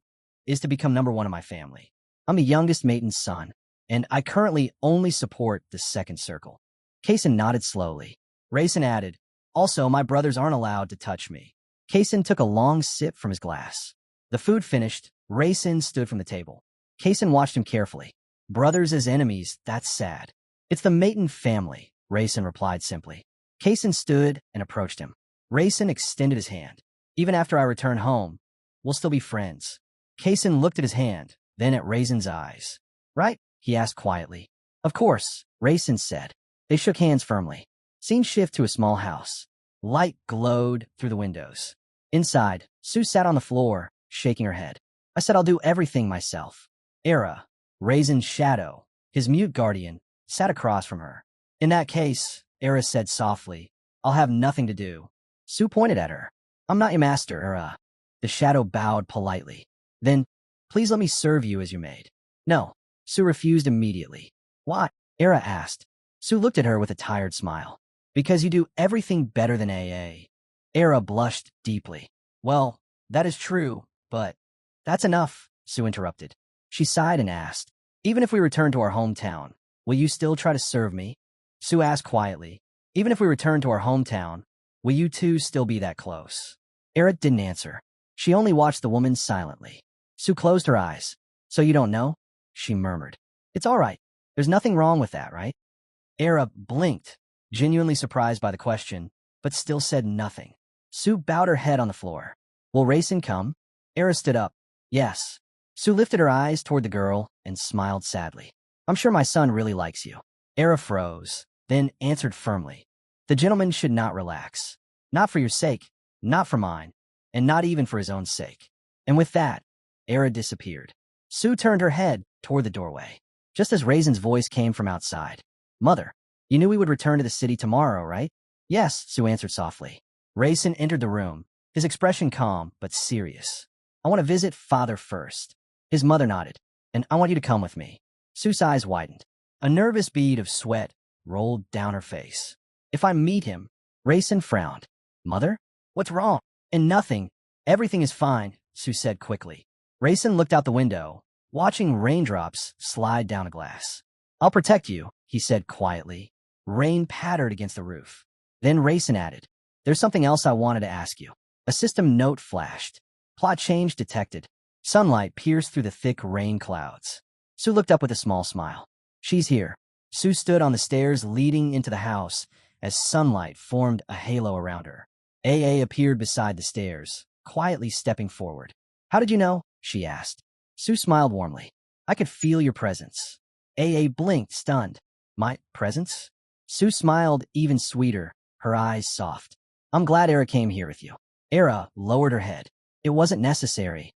is to become number one in my family. I'm the youngest Mayton's son, and I currently only support the second circle. Kaysen nodded slowly. Raisin added, also, my brothers aren't allowed to touch me. Kaysen took a long sip from his glass. The food finished, Raisin stood from the table. Kaysen watched him carefully. Brothers as enemies, that's sad. It's the Mayton family, Raisin replied simply. Kaysen stood and approached him. Raisin extended his hand. Even after I return home, we'll still be friends. Kaysen looked at his hand, then at Raisin's eyes. Right? He asked quietly. Of course, Raisin said. They shook hands firmly. Scene shift to a small house. Light glowed through the windows. Inside, Sue sat on the floor, shaking her head. I said I'll do everything myself. Era, Raisin's shadow, his mute guardian, sat across from her. In that case, Era said softly, I'll have nothing to do. Sue pointed at her. I'm not your master, Era. The shadow bowed politely. Then, please let me serve you as your maid. No. Sue refused immediately. Why? Era asked. Sue looked at her with a tired smile. Because you do everything better than AA. Era blushed deeply. Well, that is true, but that's enough, Sue interrupted. She sighed and asked, even if we return to our hometown, will you still try to serve me? Sue asked quietly, even if we return to our hometown, will you two still be that close? Era didn't answer. She only watched the woman silently. Sue closed her eyes. So you don't know? She murmured. It's all right. There's nothing wrong with that, right? Era blinked, genuinely surprised by the question, but still said nothing. Sue bowed her head on the floor. Will Raisin come? Era stood up. Yes. Sue lifted her eyes toward the girl and smiled sadly. I'm sure my son really likes you. Era froze, then answered firmly. The gentleman should not relax. Not for your sake, not for mine, and not even for his own sake. And with that, Era disappeared. Sue turned her head toward the doorway, just as Raisin's voice came from outside. Mother, you knew we would return to the city tomorrow, right? Yes, Sue answered softly. Rayson entered the room, his expression calm but serious. I want to visit father first. His mother nodded. And I want you to come with me. Sue's eyes widened. A nervous bead of sweat rolled down her face. If I meet him, Rayson frowned. Mother? What's wrong? And nothing. Everything is fine, Sue said quickly. Rayson looked out the window, watching raindrops slide down a glass. I'll protect you, he said quietly. Rain pattered against the roof. Then Rayson added, there's something else I wanted to ask you. A system note flashed. Plot change detected. Sunlight pierced through the thick rain clouds. Sue looked up with a small smile. She's here. Sue stood on the stairs leading into the house as sunlight formed a halo around her. AA appeared beside the stairs, quietly stepping forward. How did you know? She asked. Sue smiled warmly. I could feel your presence. AA blinked, stunned. My presence? Sue smiled even sweeter, her eyes soft. I'm glad Era came here with you. Era lowered her head. It wasn't necessary.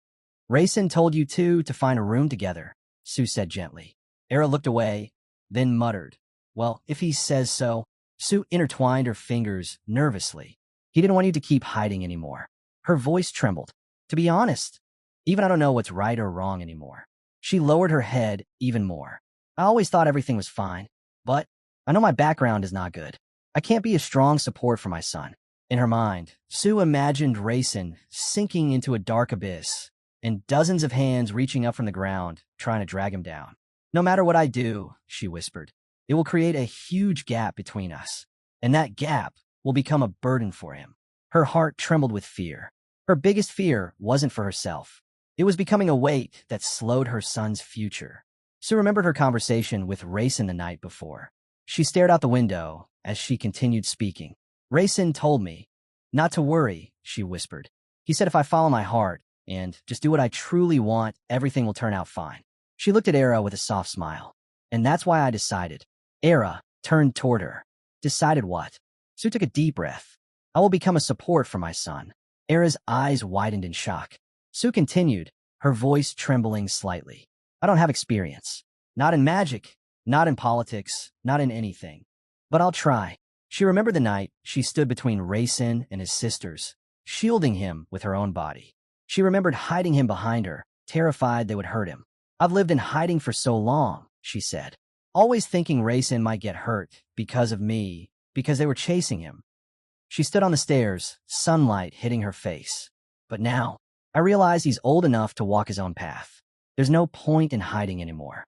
Rayson told you two to find a room together, Sue said gently. Era looked away, then muttered. Well, if he says so. Sue intertwined her fingers nervously. He didn't want you to keep hiding anymore. Her voice trembled. To be honest, even I don't know what's right or wrong anymore. She lowered her head even more. I always thought everything was fine, but I know my background is not good. I can't be a strong support for my son. In her mind, Sue imagined Rayson sinking into a dark abyss and dozens of hands reaching up from the ground, trying to drag him down. No matter what I do, she whispered, it will create a huge gap between us, and that gap will become a burden for him. Her heart trembled with fear. Her biggest fear wasn't for herself. It was becoming a weight that slowed her son's future. Sue remembered her conversation with Rayson the night before. She stared out the window as she continued speaking. Rayson told me not to worry, she whispered. He said if I follow my heart and just do what I truly want, everything will turn out fine. She looked at Era with a soft smile. And that's why I decided. Era turned toward her. Decided what? Sue took a deep breath. I will become a support for my son. Era's eyes widened in shock. Sue continued, her voice trembling slightly. I don't have experience. Not in magic, not in politics, not in anything. But I'll try. She remembered the night she stood between Rayson and his sisters, shielding him with her own body. She remembered hiding him behind her, terrified they would hurt him. I've lived in hiding for so long, she said, always thinking Rayson might get hurt because of me, because they were chasing him. She stood on the stairs, sunlight hitting her face. But now, I realize he's old enough to walk his own path. There's no point in hiding anymore.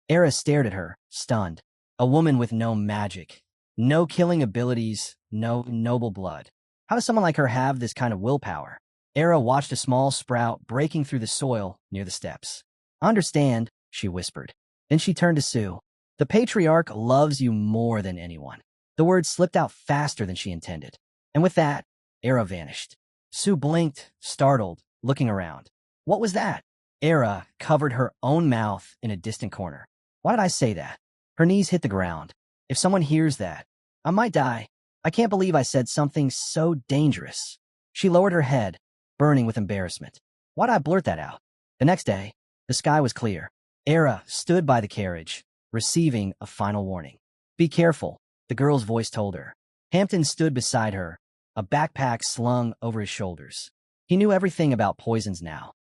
Era stared at her, stunned. A woman with no magic, no killing abilities, no noble blood. How does someone like her have this kind of willpower? Era watched a small sprout breaking through the soil near the steps. Understand, she whispered. Then she turned to Sue. The patriarch loves you more than anyone. The words slipped out faster than she intended. And with that, Era vanished. Sue blinked, startled, looking around. What was that? Era covered her own mouth in a distant corner. Why did I say that? Her knees hit the ground. If someone hears that, I might die. I can't believe I said something so dangerous. She lowered her head, burning with embarrassment. Why'd I blurt that out? The next day, the sky was clear. Era stood by the carriage, receiving a final warning. Be careful, the girl's voice told her. Hampton stood beside her, a backpack slung over his shoulders. He knew everything about poisons now.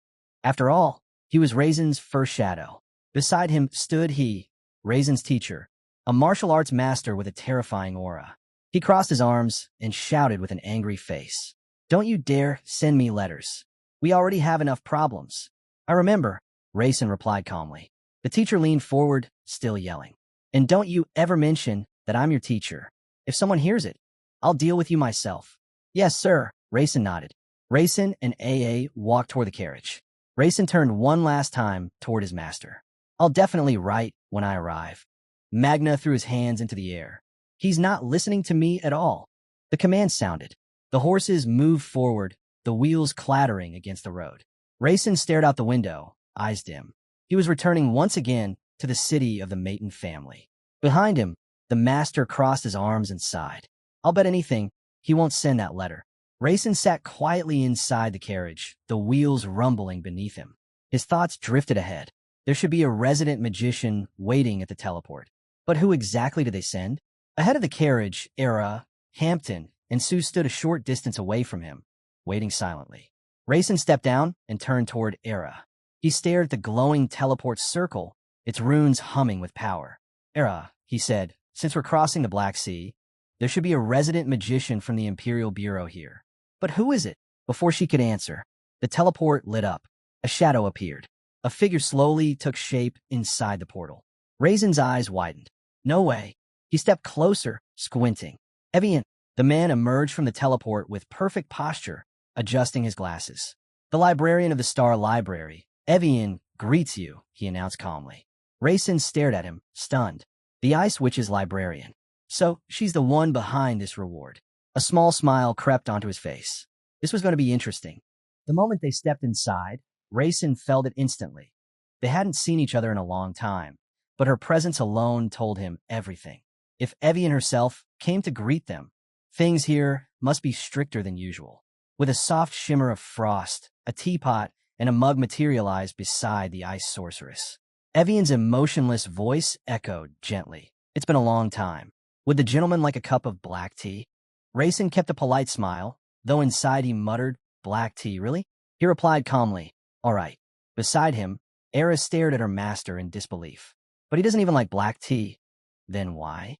After all, he was Raisin's first shadow. Beside him stood he, Raisin's teacher, a martial arts master with a terrifying aura. He crossed his arms and shouted with an angry face. Don't you dare send me letters. We already have enough problems. I remember, Raisin replied calmly. The teacher leaned forward, still yelling. And don't you ever mention that I'm your teacher. If someone hears it, I'll deal with you myself. Yes, sir, Raisin nodded. Raisin and AA walked toward the carriage. Raisin turned one last time toward his master. I'll definitely write when I arrive. Magna threw his hands into the air. He's not listening to me at all. The command sounded. The horses moved forward, the wheels clattering against the road. Raisin stared out the window, eyes dim. He was returning once again to the city of the Maton family. Behind him, the master crossed his arms and sighed. I'll bet anything he won't send that letter. Raisin sat quietly inside the carriage, the wheels rumbling beneath him. His thoughts drifted ahead. There should be a resident magician waiting at the teleport. But who exactly did they send? Ahead of the carriage, Era, Hampton, and Sue stood a short distance away from him, waiting silently. Rayson stepped down and turned toward Era. He stared at the glowing teleport circle, its runes humming with power. Era, he said, since we're crossing the Black Sea, there should be a resident magician from the Imperial Bureau here. But who is it? Before she could answer, the teleport lit up. A shadow appeared. A figure slowly took shape inside the portal. Rayson's eyes widened. No way. He stepped closer, squinting. Evian, the man emerged from the teleport with perfect posture, adjusting his glasses. The librarian of the Star Library, Evian, greets you, he announced calmly. Rayson stared at him, stunned. The Ice Witch's librarian. So, she's the one behind this reward. A small smile crept onto his face. This was going to be interesting. The moment they stepped inside, Rayson felt it instantly. They hadn't seen each other in a long time, but her presence alone told him everything. If Evian herself came to greet them, things here must be stricter than usual. With a soft shimmer of frost, a teapot and a mug materialized beside the ice sorceress. Evian's emotionless voice echoed gently. It's been a long time. Would the gentleman like a cup of black tea? Rayson kept a polite smile, though inside he muttered, black tea, really? He replied calmly, all right. Beside him, Era stared at her master in disbelief. But he doesn't even like black tea. Then why?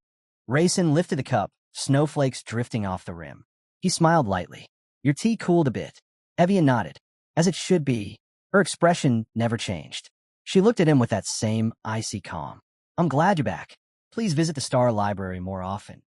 Rayson lifted the cup, snowflakes drifting off the rim. He smiled lightly. Your tea cooled a bit. Evian nodded. As it should be. Her expression never changed. She looked at him with that same icy calm. I'm glad you're back. Please visit the Star Library more often.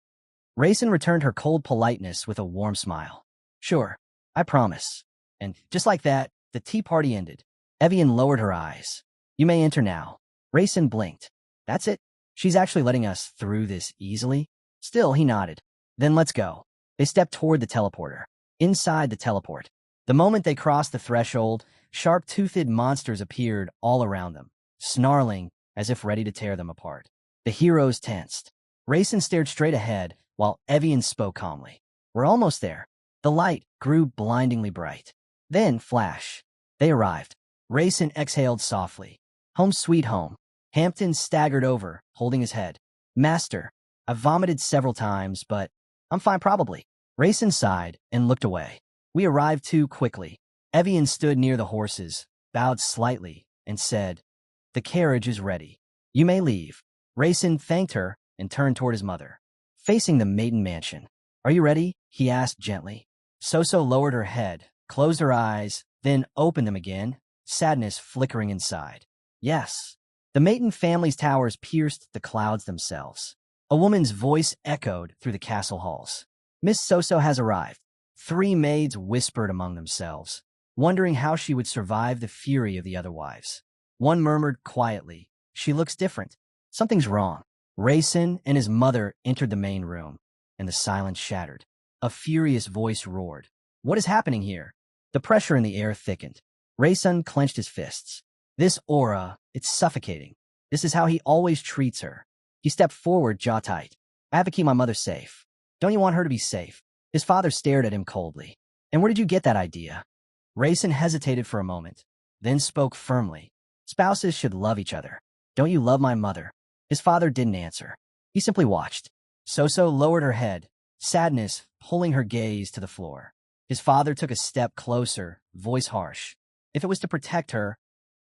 Rayson returned her cold politeness with a warm smile. Sure, I promise. And just like that, the tea party ended. Evian lowered her eyes. You may enter now. Rayson blinked. That's it? She's actually letting us through this easily? Still, he nodded. Then let's go. They stepped toward the teleporter. Inside the teleport. The moment they crossed the threshold, sharp-toothed monsters appeared all around them, snarling as if ready to tear them apart. The heroes tensed. Rayson stared straight ahead while Evian spoke calmly. We're almost there. The light grew blindingly bright. Then, flash. They arrived. Rayson exhaled softly. Home sweet home. Hampton staggered over, holding his head. Master, I've vomited several times, but I'm fine probably. Rayson sighed and looked away. We arrived too quickly. Evian stood near the horses, bowed slightly, and said, The carriage is ready. You may leave. Rayson thanked her and turned toward his mother. Facing the maiden mansion. Are you ready? He asked gently. Soso lowered her head, closed her eyes, then opened them again, sadness flickering inside. Yes. The Maiden family's towers pierced the clouds themselves. A woman's voice echoed through the castle halls. Miss Soso has arrived. 3 maids whispered among themselves, wondering how she would survive the fury of the other wives. One murmured quietly, She looks different. Something's wrong. Rayson and his mother entered the main room, and the silence shattered. A furious voice roared. What is happening here? The pressure in the air thickened. Rayson clenched his fists. This aura, it's suffocating. This is how he always treats her. He stepped forward, jaw tight. I have to keep my mother safe. Don't you want her to be safe? His father stared at him coldly. And where did you get that idea? Rayson hesitated for a moment, then spoke firmly. Spouses should love each other. Don't you love my mother? His father didn't answer. He simply watched. Soso lowered her head, sadness pulling her gaze to the floor. His father took a step closer, voice harsh. If it was to protect her,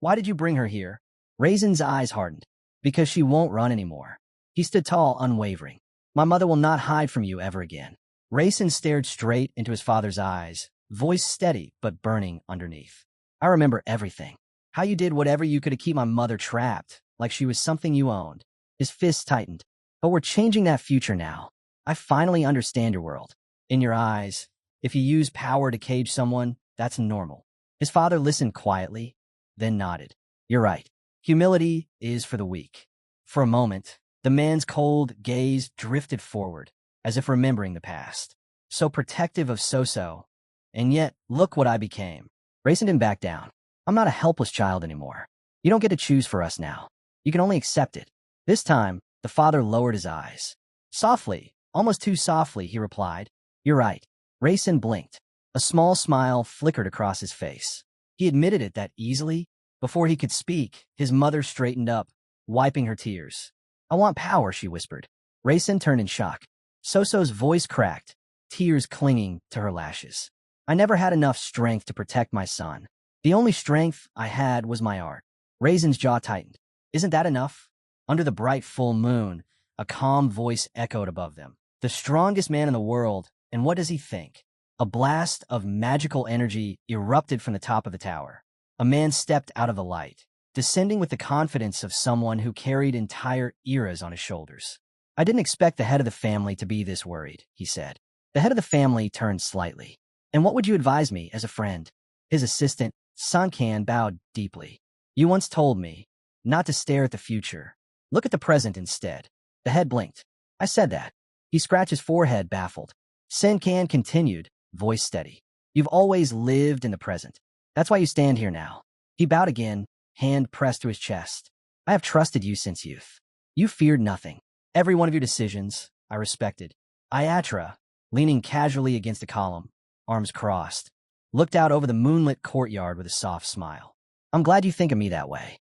why did you bring her here? Rayson's eyes hardened. Because she won't run anymore. He stood tall, unwavering. My mother will not hide from you ever again. Rayson stared straight into his father's eyes, voice steady but burning underneath. I remember everything. How you did whatever you could to keep my mother trapped, like she was something you owned. His fists tightened. But we're changing that future now. I finally understand your world. In your eyes, if you use power to cage someone, that's normal. His father listened quietly, then nodded. You're right. Humility is for the weak. For a moment, the man's cold gaze drifted forward, as if remembering the past. So protective of Soso, and yet, look what I became. Rayson didn't back down. I'm not a helpless child anymore. You don't get to choose for us now. You can only accept it. This time, the father lowered his eyes. Softly, almost too softly, he replied, You're right. Rayson blinked. A small smile flickered across his face. He admitted it that easily. Before he could speak, his mother straightened up, wiping her tears. I want power, she whispered. Rayson turned in shock. Soso's voice cracked. tears clinging to her lashes. I never had enough strength to protect my son. The only strength I had was my art. Raisin's jaw tightened. Isn't that enough? Under the bright full moon, a calm voice echoed above them. The strongest man in the world, and what does he think? A blast of magical energy erupted from the top of the tower. A man stepped out of the light, descending with the confidence of someone who carried entire eras on his shoulders. I didn't expect the head of the family to be this worried, he said. The head of the family turned slightly. And what would you advise me as a friend? His assistant, Sankan, bowed deeply. You once told me not to stare at the future. Look at the present instead. The head blinked. I said that. He scratched his forehead, baffled. Sankan continued, voice steady. You've always lived in the present. That's why you stand here now. He bowed again, hand pressed to his chest. I have trusted you since youth. You feared nothing. Every one of your decisions, I respected. Ayatra, leaning casually against a column, arms crossed, looked out over the moonlit courtyard with a soft smile. I'm glad you think of me that way.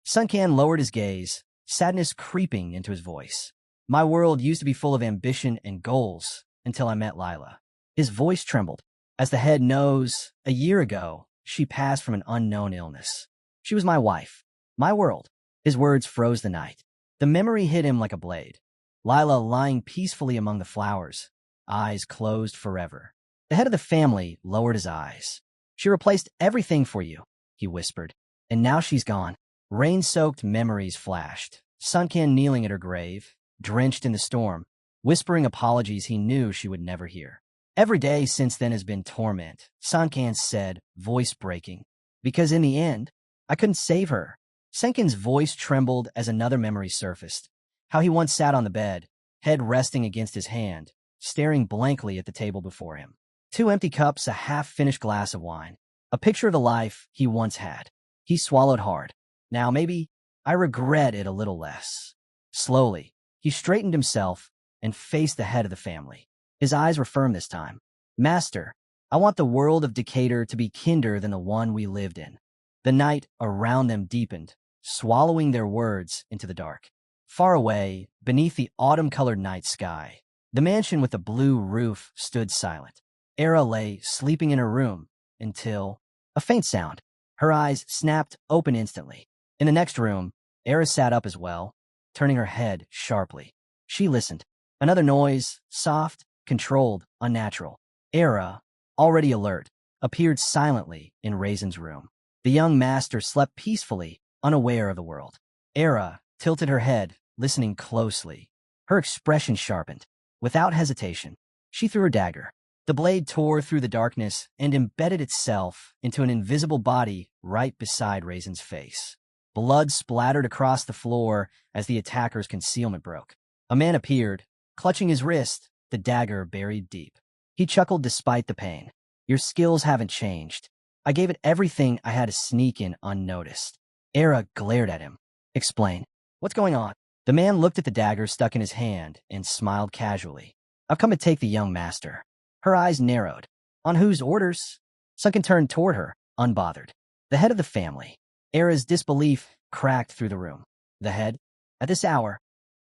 Suncan lowered his gaze, sadness creeping into his voice. My world used to be full of ambition and goals until I met Lila. His voice trembled. As the head knows, a year ago, she passed from an unknown illness. She was my wife, my world. His words froze the night. The memory hit him like a blade. Lila lying peacefully among the flowers, eyes closed forever. The head of the family lowered his eyes. She replaced everything for you, he whispered. And now she's gone. Rain-soaked memories flashed. Suncan kneeling at her grave, drenched in the storm, whispering apologies he knew she would never hear. Every day since then has been torment, Suncan said, voice breaking. Because in the end, I couldn't save her. Senkin's voice trembled as another memory surfaced. How he once sat on the bed, head resting against his hand, staring blankly at the table before him. 2 empty cups, a half-finished glass of wine. A picture of the life he once had. He swallowed hard. Now maybe I regret it a little less. Slowly, he straightened himself and faced the head of the family. His eyes were firm this time. Master, I want the world of Decatur to be kinder than the one we lived in. The night around them deepened, swallowing their words into the dark. Far away, beneath the autumn-colored night sky, the mansion with the blue roof stood silent. Era lay sleeping in her room until a faint sound. Her eyes snapped open instantly. In the next room, Era sat up as well, turning her head sharply. She listened. Another noise, soft, controlled, unnatural. Era, already alert, appeared silently in Raisin's room. The young master slept peacefully, unaware of the world. Era tilted her head, listening closely. Her expression sharpened. Without hesitation, she threw her dagger. The blade tore through the darkness and embedded itself into an invisible body right beside Raisin's face. Blood splattered across the floor as the attacker's concealment broke. A man appeared, clutching his wrist, the dagger buried deep. He chuckled despite the pain. Your skills haven't changed. I gave it everything I had to sneak in unnoticed. Era glared at him. Explain. What's going on? The man looked at the dagger stuck in his hand and smiled casually. I've come to take the young master. Her eyes narrowed. On whose orders? Sunken turned toward her, unbothered. The head of the family. Era's disbelief cracked through the room. The head? At this hour?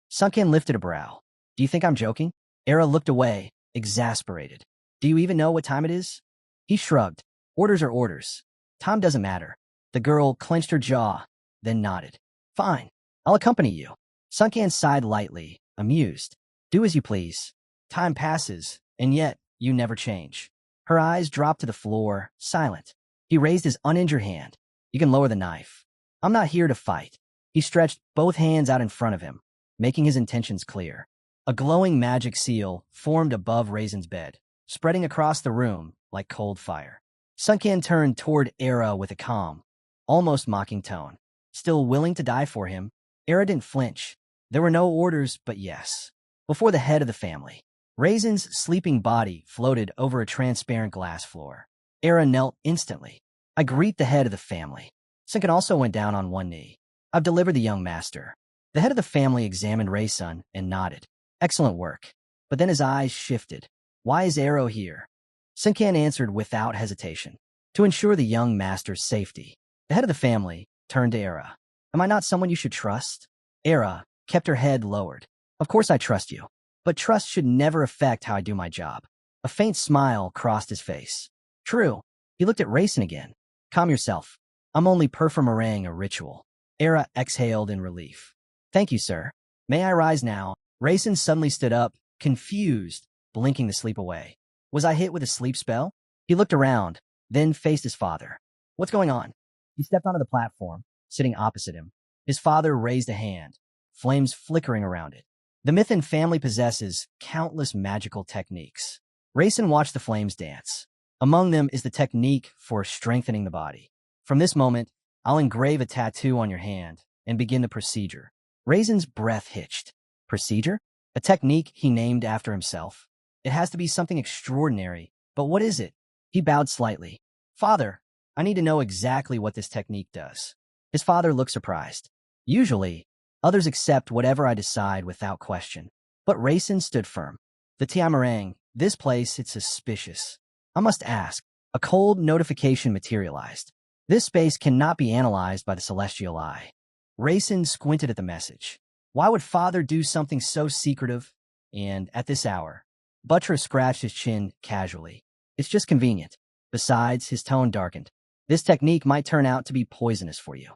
Sunken lifted a brow. Do you think I'm joking? Era looked away, exasperated. Do you even know what time it is? He shrugged. Orders are orders. Time doesn't matter. The girl clenched her jaw, then nodded. Fine. I'll accompany you. Sunken sighed lightly, amused. Do as you please. Time passes, and yet you never change. Her eyes dropped to the floor, silent. He raised his uninjured hand. You can lower the knife. I'm not here to fight. He stretched both hands out in front of him, making his intentions clear. A glowing magic seal formed above Raisin's bed, spreading across the room like cold fire. Sunken turned toward Era with a calm, almost mocking tone. Still willing to die for him, Era didn't flinch. There were no orders but yes. Before the head of the family, Raisin's sleeping body floated over a transparent glass floor. Era knelt instantly. I greet the head of the family. Sunken also went down on one knee. I've delivered the young master. The head of the family examined Raisin and nodded. Excellent work. But then his eyes shifted. Why is Arrow here? Sunken answered without hesitation. To ensure the young master's safety. The head of the family turned to Era. Am I not someone you should trust? Era kept her head lowered. Of course I trust you. But trust should never affect how I do my job. A faint smile crossed his face. True. He looked at Rayson again. Calm yourself. I'm only performing a ritual. Era exhaled in relief. Thank you, sir. May I rise now? Rayson suddenly stood up, confused, blinking to sleep away. Was I hit with a sleep spell? He looked around, then faced his father. What's going on? He stepped onto the platform, sitting opposite him. His father raised a hand, flames flickering around it. The Mythen family possesses countless magical techniques. Rayson watched the flames dance. Among them is the technique for strengthening the body. From this moment, I'll engrave a tattoo on your hand and begin the procedure. Rayson's breath hitched. Procedure? A technique he named after himself. It has to be something extraordinary, but what is it? He bowed slightly. Father, I need to know exactly what this technique does. His father looked surprised. Usually, others accept whatever I decide without question. But Rayson stood firm. The Tiamarang, this place, it's suspicious. I must ask. A cold notification materialized. This space cannot be analyzed by the celestial eye. Rayson squinted at the message. Why would father do something so secretive? And at this hour, Butcher scratched his chin casually. It's just convenient. Besides, his tone darkened. This technique might turn out to be poisonous for you.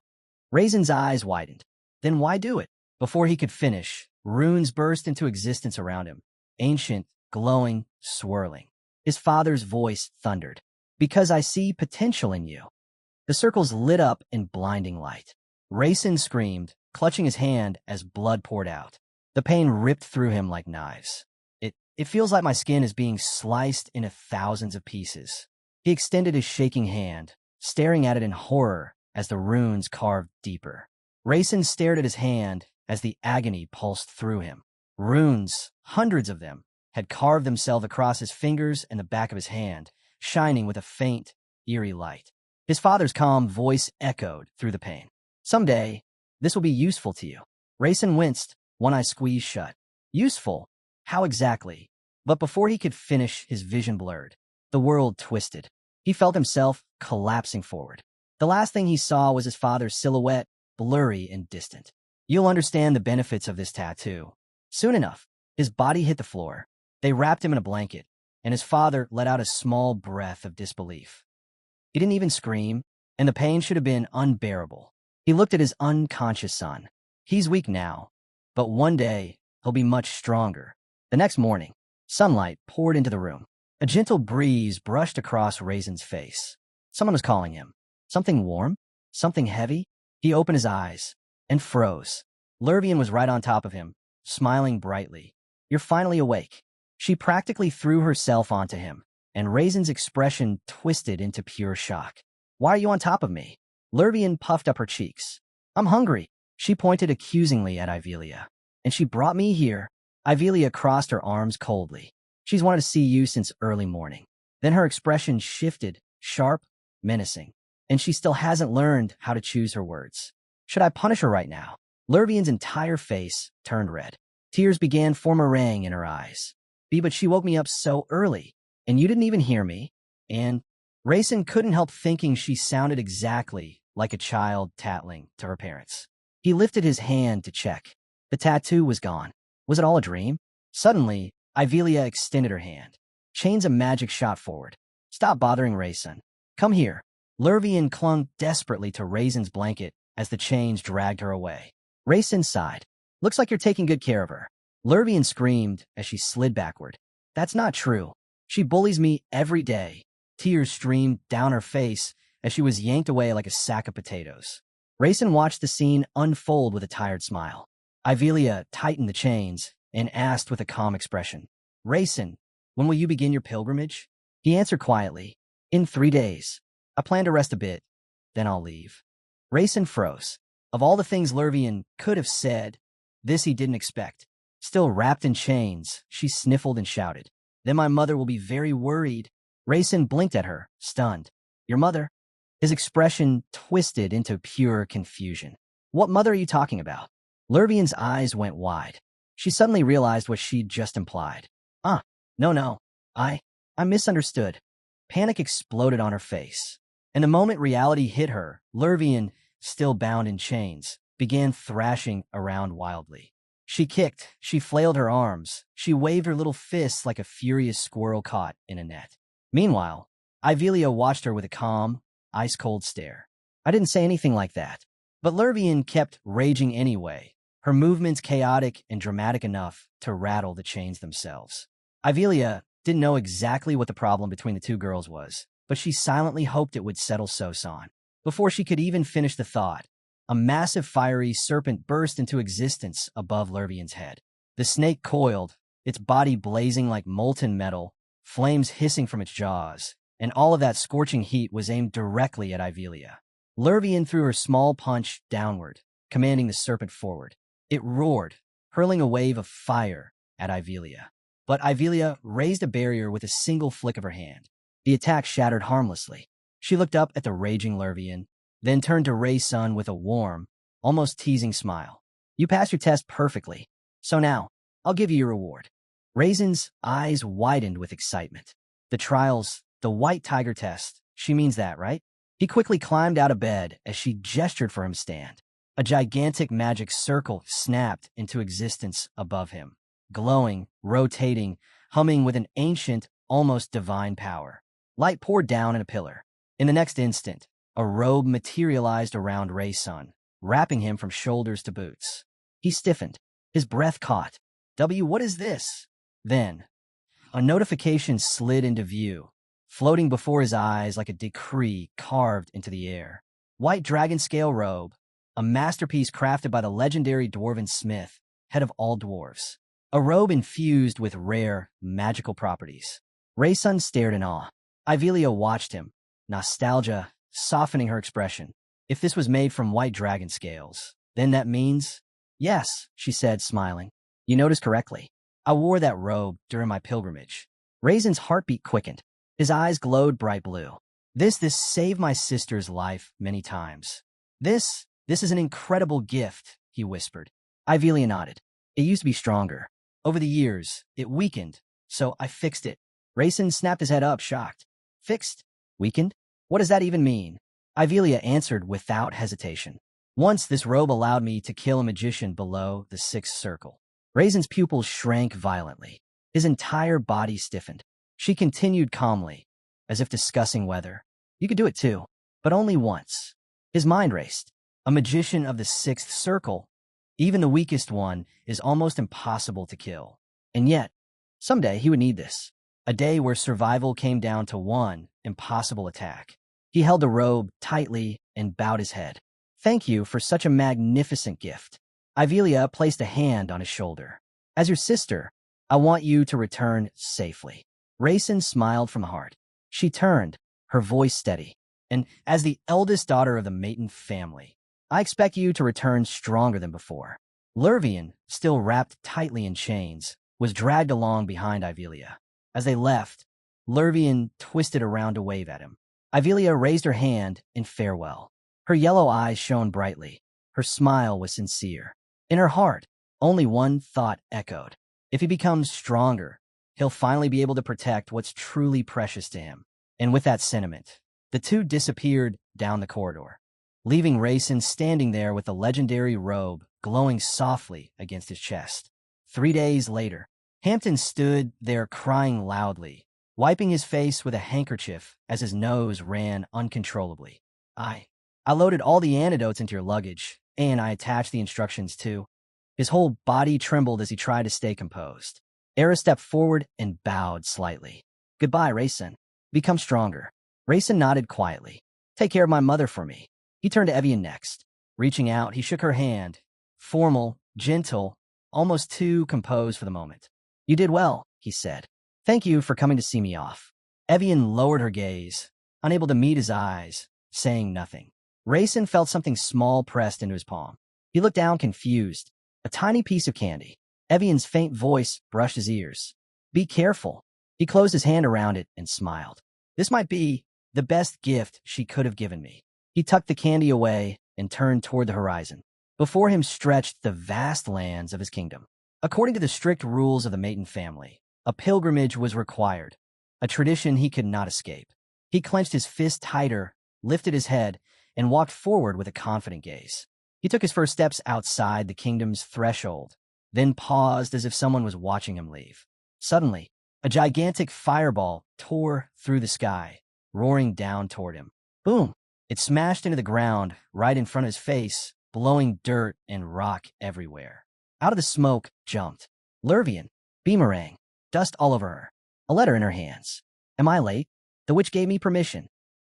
Rayson's eyes widened. Then why do it? Before he could finish, runes burst into existence around him. Ancient, glowing, swirling. His father's voice thundered. Because I see potential in you. The circles lit up in blinding light. Rayson screamed, clutching his hand as blood poured out. The pain ripped through him like knives. It feels like my skin is being sliced into thousands of pieces. He extended his shaking hand, staring at it in horror as the runes carved deeper. Rayson stared at his hand as the agony pulsed through him. Runes, hundreds of them, had carved themselves across his fingers and the back of his hand, shining with a faint, eerie light. His father's calm voice echoed through the pain. Someday, this will be useful to you. Rayson winced, one eye squeezed shut. Useful? How exactly? But before he could finish, his vision blurred. The world twisted. He felt himself collapsing forward. The last thing he saw was his father's silhouette, blurry and distant. You'll understand the benefits of this tattoo. Soon enough, his body hit the floor. They wrapped him in a blanket, and his father let out a small breath of disbelief. He didn't even scream, and the pain should have been unbearable. He looked at his unconscious son. He's weak now, but one day he'll be much stronger. The next morning, sunlight poured into the room. A gentle breeze brushed across Rayson's face. Someone was calling him. Something warm? Something heavy? He opened his eyes and froze. Librarian was right on top of him, smiling brightly. You're finally awake. She practically threw herself onto him, and Rayson's expression twisted into pure shock. Why are you on top of me? Librarian puffed up her cheeks. I'm hungry. She pointed accusingly at Ivelia. And she brought me here. Ivelia crossed her arms coldly. She's wanted to see you since early morning. Then her expression shifted, sharp, menacing. And she still hasn't learned how to choose her words. Should I punish her right now? Librarian's entire face turned red. Tears began forming in her eyes. But she woke me up so early, and you didn't even hear me. And Rayson couldn't help thinking she sounded exactly like a child tattling to her parents. He lifted his hand to check. The tattoo was gone. Was it all a dream? Suddenly, Ivelia extended her hand. Chains of magic shot forward. Stop bothering Rayson. Come here. Librarian clung desperately to Rayson's blanket as the chains dragged her away. Rayson sighed. Looks like you're taking good care of her. Librarian screamed as she slid backward. That's not true. She bullies me every day. Tears streamed down her face as she was yanked away like a sack of potatoes. Rayson watched the scene unfold with a tired smile. Ivelia tightened the chains and asked with a calm expression, Rayson, when will you begin your pilgrimage? He answered quietly, in 3 days. I plan to rest a bit, then I'll leave. Rayson froze. Of all the things Librarian could have said, this he didn't expect. Still wrapped in chains, she sniffled and shouted, then my mother will be very worried. Rayson blinked at her, stunned. Your mother? His expression twisted into pure confusion. What mother are you talking about? Librarian's eyes went wide. She suddenly realized what she'd just implied. No. I misunderstood. Panic exploded on her face. And the moment reality hit her, Librarian, still bound in chains, began thrashing around wildly. She kicked, she flailed her arms, she waved her little fists like a furious squirrel caught in a net. Meanwhile, Ivelia watched her with a calm, ice-cold stare. I didn't say anything like that. But Lurvian kept raging anyway, her movements chaotic and dramatic enough to rattle the chains themselves. Ivelia didn't know exactly what the problem between the two girls was, but she silently hoped it would settle Sosan. Before she could even finish the thought, a massive fiery serpent burst into existence above Lurvian's head. The snake coiled, its body blazing like molten metal, flames hissing from its jaws, and all of that scorching heat was aimed directly at Ivelia. Lurvian threw her small punch downward, commanding the serpent forward. It roared, hurling a wave of fire at Ivelia. But Ivelia raised a barrier with a single flick of her hand. The attack shattered harmlessly. She looked up at the raging Lurvian, then turned to Ray-sun with a warm, almost teasing smile. You passed your test perfectly, so now, I'll give you your reward. Raisin's eyes widened with excitement. The trials, the white tiger test, she means that, right? He quickly climbed out of bed as she gestured for him to stand. A gigantic magic circle snapped into existence above him, glowing, rotating, humming with an ancient, almost divine power. Light poured down in a pillar. In the next instant, a robe materialized around Ray-sun, wrapping him from shoulders to boots. He stiffened. His breath caught. What is this? Then, a notification slid into view, floating before his eyes like a decree carved into the air. White dragon scale robe, a masterpiece crafted by the legendary dwarven smith, head of all dwarves. A robe infused with rare, magical properties. Ray-sun stared in awe. Ivelia watched him, nostalgia softening her expression. If this was made from white dragon scales, then that means... Yes, she said, smiling. You noticed correctly. I wore that robe during my pilgrimage. Raisin's heartbeat quickened. His eyes glowed bright blue. This saved my sister's life many times. This is an incredible gift, he whispered. Ivelia nodded. It used to be stronger. Over the years, it weakened, so I fixed it. Raisin snapped his head up, shocked. Fixed? Weakened? What does that even mean? Ivelia answered without hesitation. Once this robe allowed me to kill a magician below the sixth circle. Raisin's pupils shrank violently. His entire body stiffened. She continued calmly, as if discussing whether. You could do it too, but only once. His mind raced. A magician of the sixth circle, even the weakest one, is almost impossible to kill. And yet, someday he would need this. A day where survival came down to one impossible attack. He held the robe tightly and bowed his head. Thank you for such a magnificent gift. Ivelia placed a hand on his shoulder. As your sister, I want you to return safely. Raisin smiled from the heart. She turned, her voice steady. And as the eldest daughter of the Maton family, I expect you to return stronger than before. Lurvian, still wrapped tightly in chains, was dragged along behind Ivelia. As they left, Lurvian twisted around to wave at him. Ivelia raised her hand in farewell. Her yellow eyes shone brightly. Her smile was sincere. In her heart, only one thought echoed. If he becomes stronger, he'll finally be able to protect what's truly precious to him. And with that sentiment, the two disappeared down the corridor, leaving Raisin standing there with the legendary robe glowing softly against his chest. 3 days later, Hampton stood there crying loudly, wiping his face with a handkerchief as his nose ran uncontrollably. I loaded all the antidotes into your luggage, and I attached the instructions too. His whole body trembled as he tried to stay composed. Era stepped forward and bowed slightly. Goodbye, Raisin. Become stronger. Raisin nodded quietly. Take care of my mother for me. He turned to Evian next. Reaching out, he shook her hand. Formal, gentle, almost too composed for the moment. You did well, he said. Thank you for coming to see me off. Evian lowered her gaze, unable to meet his eyes, saying nothing. Raisin felt something small pressed into his palm. He looked down confused. A tiny piece of candy. Evian's faint voice brushed his ears. Be careful. He closed his hand around it and smiled. This might be the best gift she could have given me. He tucked the candy away and turned toward the horizon. Before him stretched the vast lands of his kingdom. According to the strict rules of the Maton family, a pilgrimage was required, a tradition he could not escape. He clenched his fist tighter, lifted his head, and walked forward with a confident gaze. He took his first steps outside the kingdom's threshold, then paused as if someone was watching him leave. Suddenly, a gigantic fireball tore through the sky, roaring down toward him. Boom! It smashed into the ground right in front of his face, blowing dirt and rock everywhere. Out of the smoke jumped Lurvian, beamerang, dust all over her, a letter in her hands. Am I late? The witch gave me permission.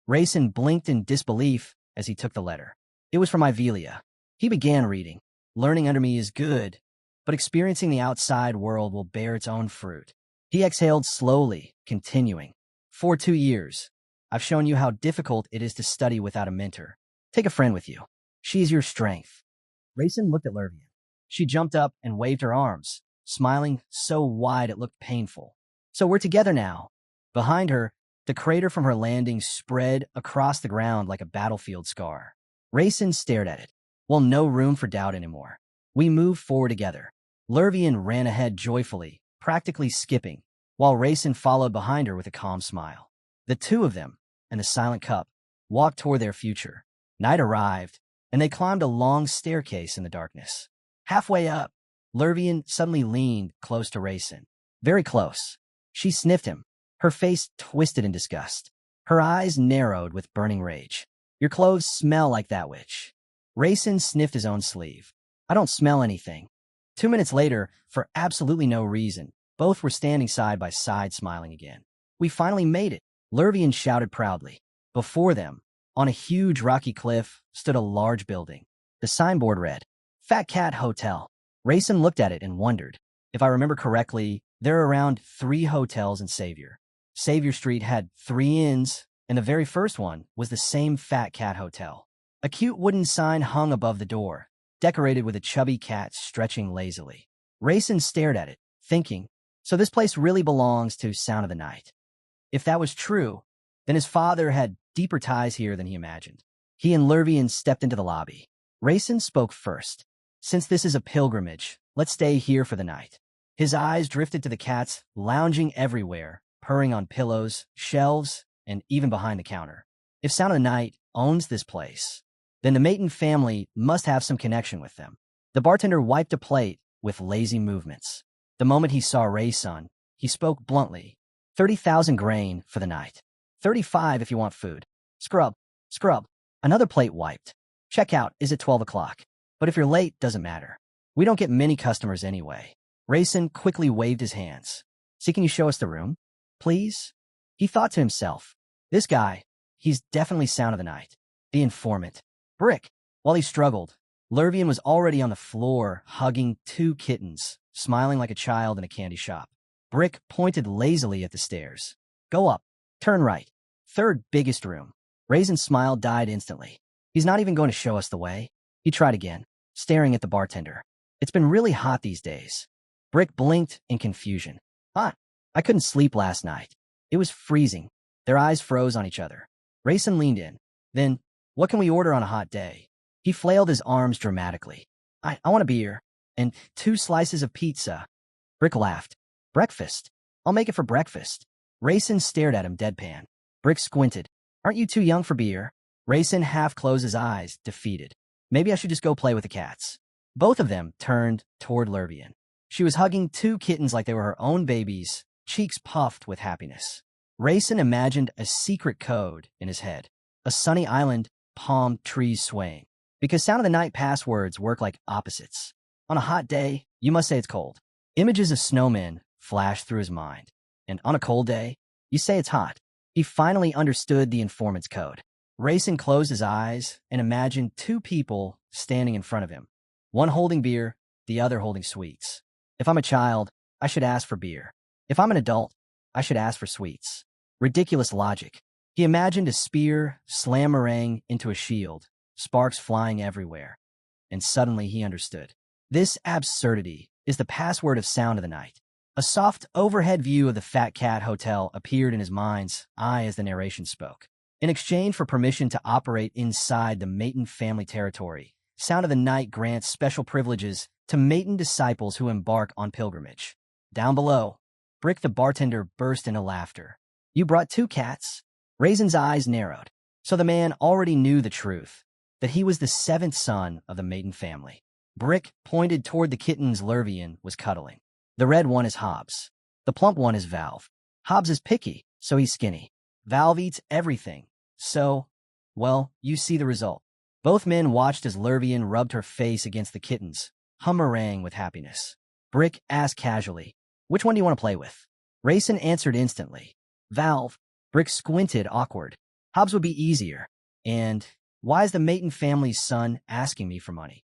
Rayson blinked in disbelief as he took the letter. It was from Ivelia. He began reading. Learning under me is good, but experiencing the outside world will bear its own fruit. He exhaled slowly, continuing. For 2 years, I've shown you how difficult it is to study without a mentor. Take a friend with you. She is your strength. Rayson looked at Lurvian. She jumped up and waved her arms, smiling so wide it looked painful. So we're together now. Behind her, the crater from her landing spread across the ground like a battlefield scar. Rayson stared at it. Well, no room for doubt anymore. We moved forward together. Lurvian ran ahead joyfully, practically skipping, while Rayson followed behind her with a calm smile. The two of them, and the silent cup, walked toward their future. Night arrived, and they climbed a long staircase in the darkness. Halfway up, Lurvian suddenly leaned close to Rayson. Very close. She sniffed him, her face twisted in disgust. Her eyes narrowed with burning rage. Your clothes smell like that witch. Rayson sniffed his own sleeve. I don't smell anything. 2 minutes later, for absolutely no reason, both were standing side by side smiling again. We finally made it, Lurvian shouted proudly. Before them, on a huge rocky cliff, stood a large building. The signboard read, Fat Cat Hotel. Rayson looked at it and wondered. If I remember correctly, there are around 3 hotels in Savior. Savior Street had 3 inns, and the very first one was the same Fat Cat Hotel. A cute wooden sign hung above the door, decorated with a chubby cat stretching lazily. Rayson stared at it, thinking, so this place really belongs to Sound of the Night. If that was true, then his father had deeper ties here than he imagined. He and Lurvian stepped into the lobby. Rayson spoke first. Since this is a pilgrimage, let's stay here for the night. His eyes drifted to the cats lounging everywhere, purring on pillows, shelves, and even behind the counter. If Sound of the Night owns this place, then the Maton family must have some connection with them. The bartender wiped a plate with lazy movements. The moment he saw Rayson, he spoke bluntly. 30,000 grain for the night. 35 if you want food. Scrub, scrub. Another plate wiped. Checkout is at 12 o'clock. But if you're late, doesn't matter. We don't get many customers anyway. Rayson quickly waved his hands. See, can you show us the room? Please? He thought to himself, this guy, he's definitely Sound of the Night. The informant. Brick. While he struggled, Lurvian was already on the floor, hugging 2 kittens, smiling like a child in a candy shop. Brick pointed lazily at the stairs. Go up. Turn right. 3rd biggest room. Rayson's smile died instantly. He's not even going to show us the way. He tried again, staring at the bartender. It's been really hot these days. Brick blinked in confusion. Hot. I couldn't sleep last night. It was freezing. Their eyes froze on each other. Rayson leaned in. Then, what can we order on a hot day? He flailed his arms dramatically. I want a beer. And 2 slices of pizza. Brick laughed. Breakfast. I'll make it for breakfast. Rayson stared at him deadpan. Brick squinted. Aren't you too young for beer? Rayson half closed his eyes, defeated. Maybe I should just go play with the cats. Both of them turned toward Lurvian. She was hugging 2 kittens like they were her own babies, cheeks puffed with happiness. Rayson imagined a secret code in his head. A sunny island, palm trees swaying. Because Sound of the Night passwords work like opposites. On a hot day, you must say it's cold. Images of snowmen flashed through his mind. And on a cold day, you say it's hot. He finally understood the informant's code. Rayson closed his eyes and imagined 2 people standing in front of him. One holding beer, the other holding sweets. If I'm a child, I should ask for beer. If I'm an adult, I should ask for sweets. Ridiculous logic. He imagined a spear slam meringue into a shield, sparks flying everywhere. And suddenly he understood. This absurdity is the password of Sound of the Night. A soft overhead view of the Fat Cat Hotel appeared in his mind's eye as the narration spoke. In exchange for permission to operate inside the Maton family territory, Sound of the Night grants special privileges to Maton disciples who embark on pilgrimage. Down below, Brick the bartender burst into laughter. You brought 2 cats? Rayson's eyes narrowed. So the man already knew the truth, that he was the 7th son of the Maton family. Brick pointed toward the kittens Lurvian was cuddling. The red one is Hobbs. The plump one is Valve. Hobbs is picky, so he's skinny. Valve eats everything. So, well, you see the result. Both men watched as Lurvian rubbed her face against the kittens, hummerang with happiness. Brick asked casually, "Which one do you want to play with?" Rayson answered instantly, "Valve." Brick squinted, awkward. "Hobbs would be easier. And why is the Maton family's son asking me for money?"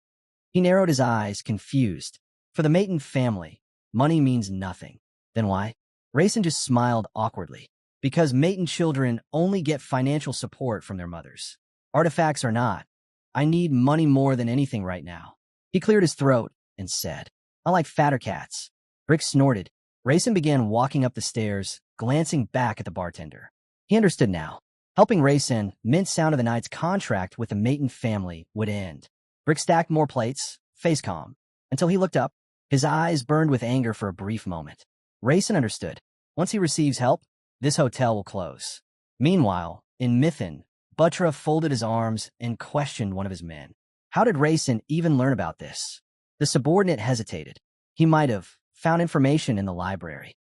He narrowed his eyes, confused. For the Maton family, money means nothing. Then why? Rayson just smiled awkwardly. Because Maton children only get financial support from their mothers. Artifacts or not, I need money more than anything right now. He cleared his throat and said, "I like fatter cats." Brick snorted. Rayson began walking up the stairs, glancing back at the bartender. He understood now. Helping Rayson meant Sound of the Night's contract with the Maton family would end. Brick stacked more plates, face calm, until he looked up. His eyes burned with anger for a brief moment. Rayson understood. Once he receives help, this hotel will close. Meanwhile, in Mython, Buttra folded his arms and questioned one of his men. How did Rayson even learn about this? The subordinate hesitated. He might have found information in the library.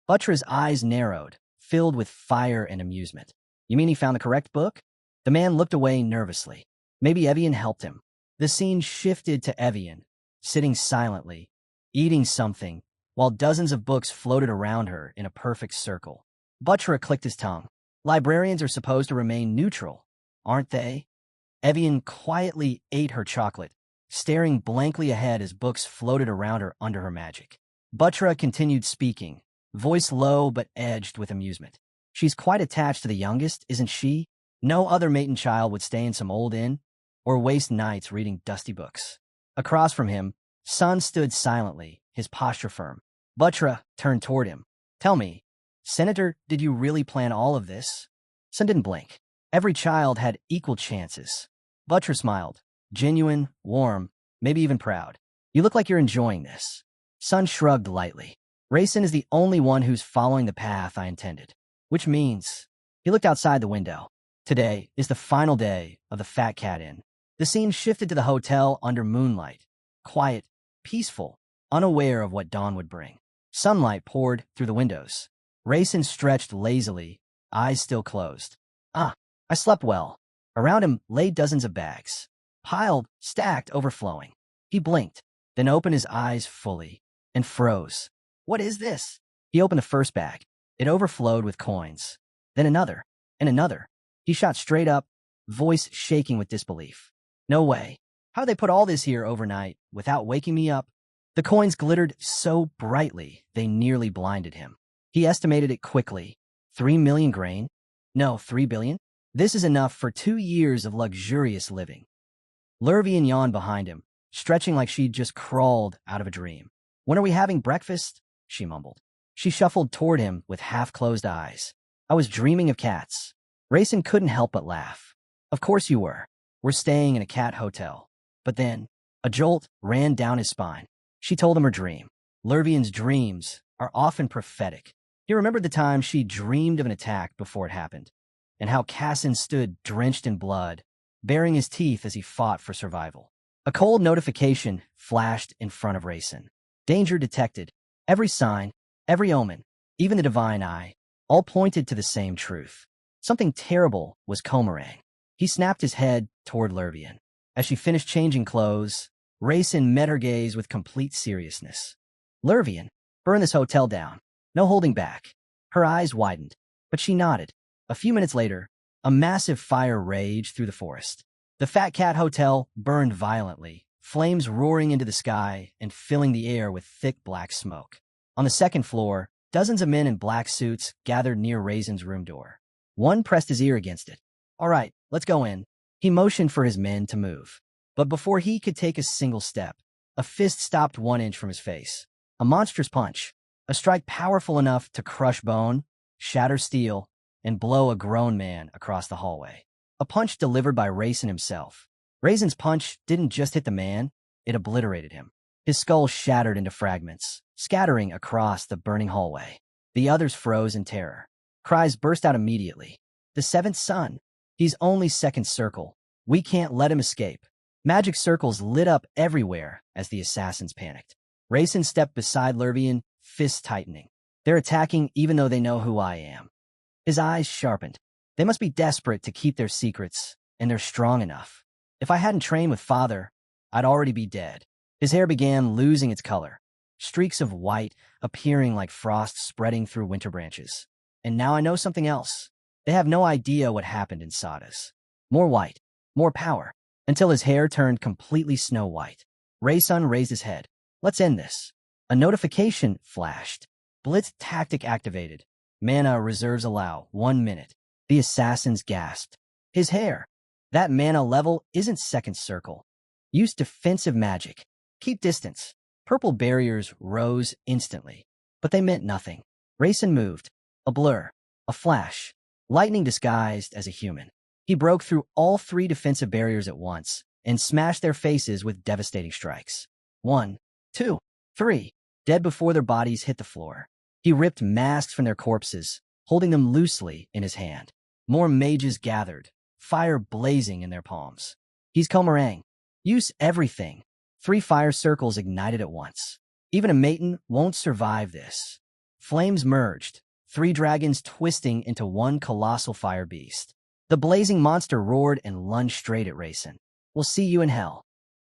Buttra's eyes narrowed, filled with fire and amusement. You mean he found the correct book? The man looked away nervously. Maybe Evian helped him. The scene shifted to Evian, sitting silently, eating something, while dozens of books floated around her in a perfect circle. Buttra clicked his tongue. Librarians are supposed to remain neutral, aren't they? Evian quietly ate her chocolate, staring blankly ahead as books floated around her under her magic. Buttra continued speaking, voice low but edged with amusement. She's quite attached to the youngest, isn't she? No other Maton child would stay in some old inn or waste nights reading dusty books. Across from him, Sun stood silently, his posture firm. Buttra turned toward him. Tell me, Senator, did you really plan all of this? Sun didn't blink. Every child had equal chances. Buttra smiled, genuine, warm, maybe even proud. You look like you're enjoying this. Sun shrugged lightly. Rayson is the only one who's following the path I intended. Which means, he looked outside the window. Today is the final day of the Fat Cat Inn. The scene shifted to the hotel under moonlight. Quiet, peaceful, unaware of what dawn would bring. Sunlight poured through the windows. Rayson stretched lazily, eyes still closed. I slept well. Around him lay dozens of bags. Piled, stacked, overflowing. He blinked, then opened his eyes fully, and froze. What is this? He opened the first bag. It overflowed with coins. Then another, and another. He shot straight up, voice shaking with disbelief. No way. How'd they put all this here overnight without waking me up? The coins glittered so brightly they nearly blinded him. He estimated it quickly. 3 million grain? No, 3 billion? This is enough for 2 years of luxurious living. Lurvian yawned behind him, stretching like she'd just crawled out of a dream. When are we having breakfast? She mumbled. She shuffled toward him with half-closed eyes. I was dreaming of cats. Rayson couldn't help but laugh. Of course you were. We're staying in a cat hotel. But then, a jolt ran down his spine. She told him her dream. Lurvian's dreams are often prophetic. He remembered the time she dreamed of an attack before it happened, and how Cassin stood drenched in blood, baring his teeth as he fought for survival. A cold notification flashed in front of Rayson. Danger detected. Every sign, every omen, even the divine eye, all pointed to the same truth. Something terrible was Komarang. He snapped his head toward Lurvian. As she finished changing clothes, Rayson met her gaze with complete seriousness. Lurvian, burn this hotel down. No holding back. Her eyes widened, but she nodded. A few minutes later, a massive fire raged through the forest. The Fat Cat Hotel burned violently, flames roaring into the sky and filling the air with thick black smoke. On the second floor, dozens of men in black suits gathered near Rayson's room door. One pressed his ear against it. All right, let's go in. He motioned for his men to move. But before he could take a single step, a fist stopped 1 inch from his face. A monstrous punch. A strike powerful enough to crush bone, shatter steel, and blow a grown man across the hallway. A punch delivered by Rayson himself. Rayson's punch didn't just hit the man, it obliterated him. His skull shattered into fragments, scattering across the burning hallway. The others froze in terror. Cries burst out immediately. The seventh son. He's only second circle. We can't let him escape. Magic circles lit up everywhere as the assassins panicked. Rayson stepped beside Librarian, fists tightening. They're attacking even though they know who I am. His eyes sharpened. They must be desperate to keep their secrets, and they're strong enough. If I hadn't trained with Father, I'd already be dead. His hair began losing its color, streaks of white appearing like frost spreading through winter branches. And now I know something else. They have no idea what happened in Sadas. More white, more power, until his hair turned completely snow white. Raysun raised his head. Let's end this. A notification flashed. Blitz tactic activated. Mana reserves allow 1 minute. The assassins gasped. His hair. That mana level isn't second circle. Use defensive magic. Keep distance. Purple barriers rose instantly, but they meant nothing. Rayson moved. A blur. A flash. Lightning disguised as a human. He broke through all 3 defensive barriers at once and smashed their faces with devastating strikes. 1, 2, 3. Dead before their bodies hit the floor. He ripped masks from their corpses, holding them loosely in his hand. More mages gathered, fire blazing in their palms. He's Komarang. Use everything. 3 fire circles ignited at once. Even a maiden won't survive this. Flames merged, 3 dragons twisting into one colossal fire beast. The blazing monster roared and lunged straight at Rayson. We'll see you in hell.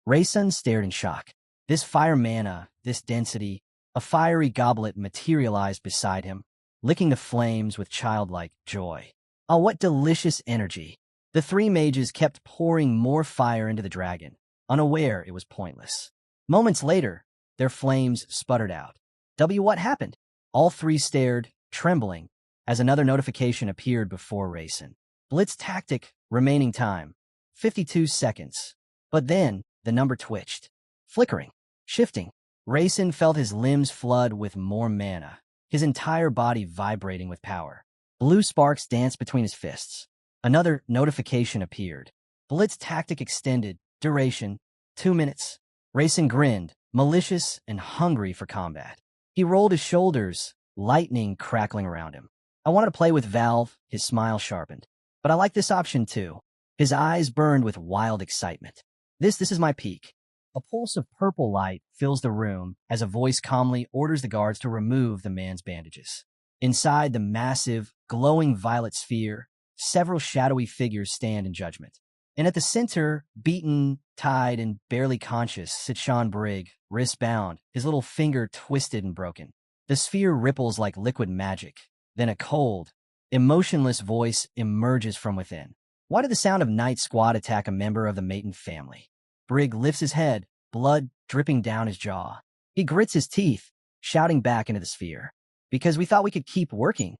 Rayson stared in shock. This fire mana, this density, a fiery goblet materialized beside him, licking the flames with childlike joy. Oh, what delicious energy. The 3 mages kept pouring more fire into the dragon, unaware it was pointless. Moments later, their flames sputtered out. What happened? All 3 stared, trembling, as another notification appeared before Rayson. Blitz tactic, remaining time, 52 seconds. But then, the number twitched. Flickering, shifting. Rayson felt his limbs flood with more mana, his entire body vibrating with power. Blue sparks danced between his fists. Another notification appeared. Blitz tactic extended, duration, 2 minutes. Rayson grinned, malicious and hungry for combat. He rolled his shoulders, lightning crackling around him. I wanted to play with Valve, his smile sharpened. But I like this option too. His eyes burned with wild excitement. This is my peak. A pulse of purple light fills the room as a voice calmly orders the guards to remove the man's bandages. Inside the massive, glowing violet sphere, several shadowy figures stand in judgment. And at the center, beaten, tied, and barely conscious, sits Sean Brigg, wrist bound, his little finger twisted and broken. The sphere ripples like liquid magic. Then a cold, emotionless voice emerges from within. Why did the sound of Night Squad attack a member of the Maton family? Brigg lifts his head, blood dripping down his jaw. He grits his teeth, shouting back into the sphere. Because we thought we could keep working.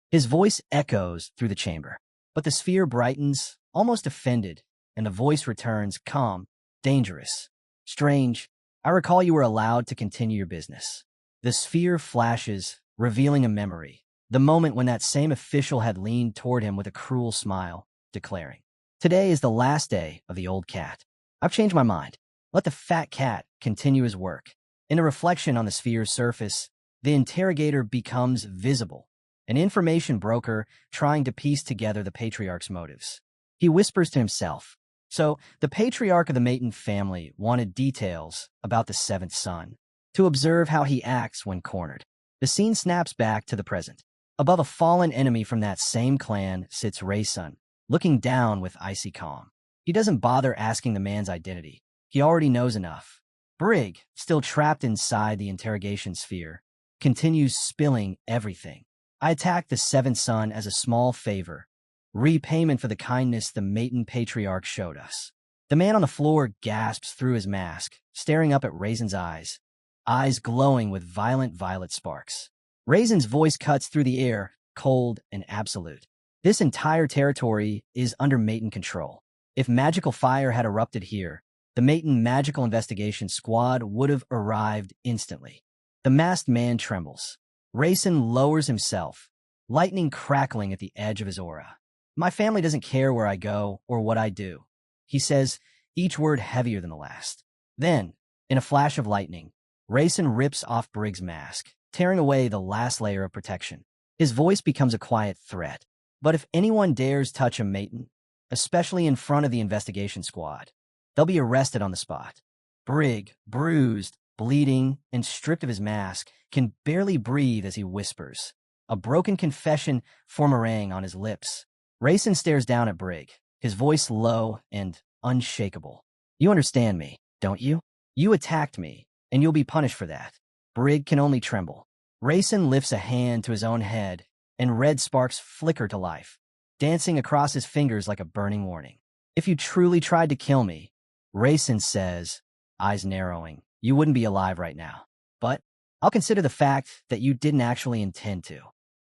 His voice echoes through the chamber. But the sphere brightens, almost offended, and the voice returns, calm, dangerous, strange. I recall you were allowed to continue your business. The sphere flashes, revealing a memory. The moment when that same official had leaned toward him with a cruel smile, declaring, "Today is the last day of the old cat. I've changed my mind. Let the fat cat continue his work." In a reflection on the sphere's surface, the interrogator becomes visible, an information broker trying to piece together the patriarch's motives. He whispers to himself, so the patriarch of the Maton family wanted details about the 7th son, to observe how he acts when cornered. The scene snaps back to the present. Above a fallen enemy from that same clan sits Raysun, looking down with icy calm. He doesn't bother asking the man's identity. He already knows enough. Brigg, still trapped inside the interrogation sphere, continues spilling everything. I attacked the 7th son as a small favor, repayment for the kindness the Maton patriarch showed us. The man on the floor gasps through his mask, staring up at Raisin's eyes glowing with violent violet sparks. Raisin's voice cuts through the air, cold and absolute. This entire territory is under Maton control. If magical fire had erupted here, the Maton Magical Investigation Squad would have arrived instantly. The masked man trembles. Rayson lowers himself, lightning crackling at the edge of his aura. My family doesn't care where I go or what I do, he says, each word heavier than the last. Then, in a flash of lightning, Rayson rips off Brigg's mask, tearing away the last layer of protection. His voice becomes a quiet threat. But if anyone dares touch a Maton, especially in front of the investigation squad, they'll be arrested on the spot. Brig, bruised, bleeding, and stripped of his mask, can barely breathe as he whispers, a broken confession forming on his lips. Rayson stares down at Brig, his voice low and unshakable. You understand me, don't you? You attacked me, and you'll be punished for that. Brig can only tremble. Rayson lifts a hand to his own head, and red sparks flicker to life, dancing across his fingers like a burning warning. If you truly tried to kill me, Rayson says, eyes narrowing, you wouldn't be alive right now. But I'll consider the fact that you didn't actually intend to.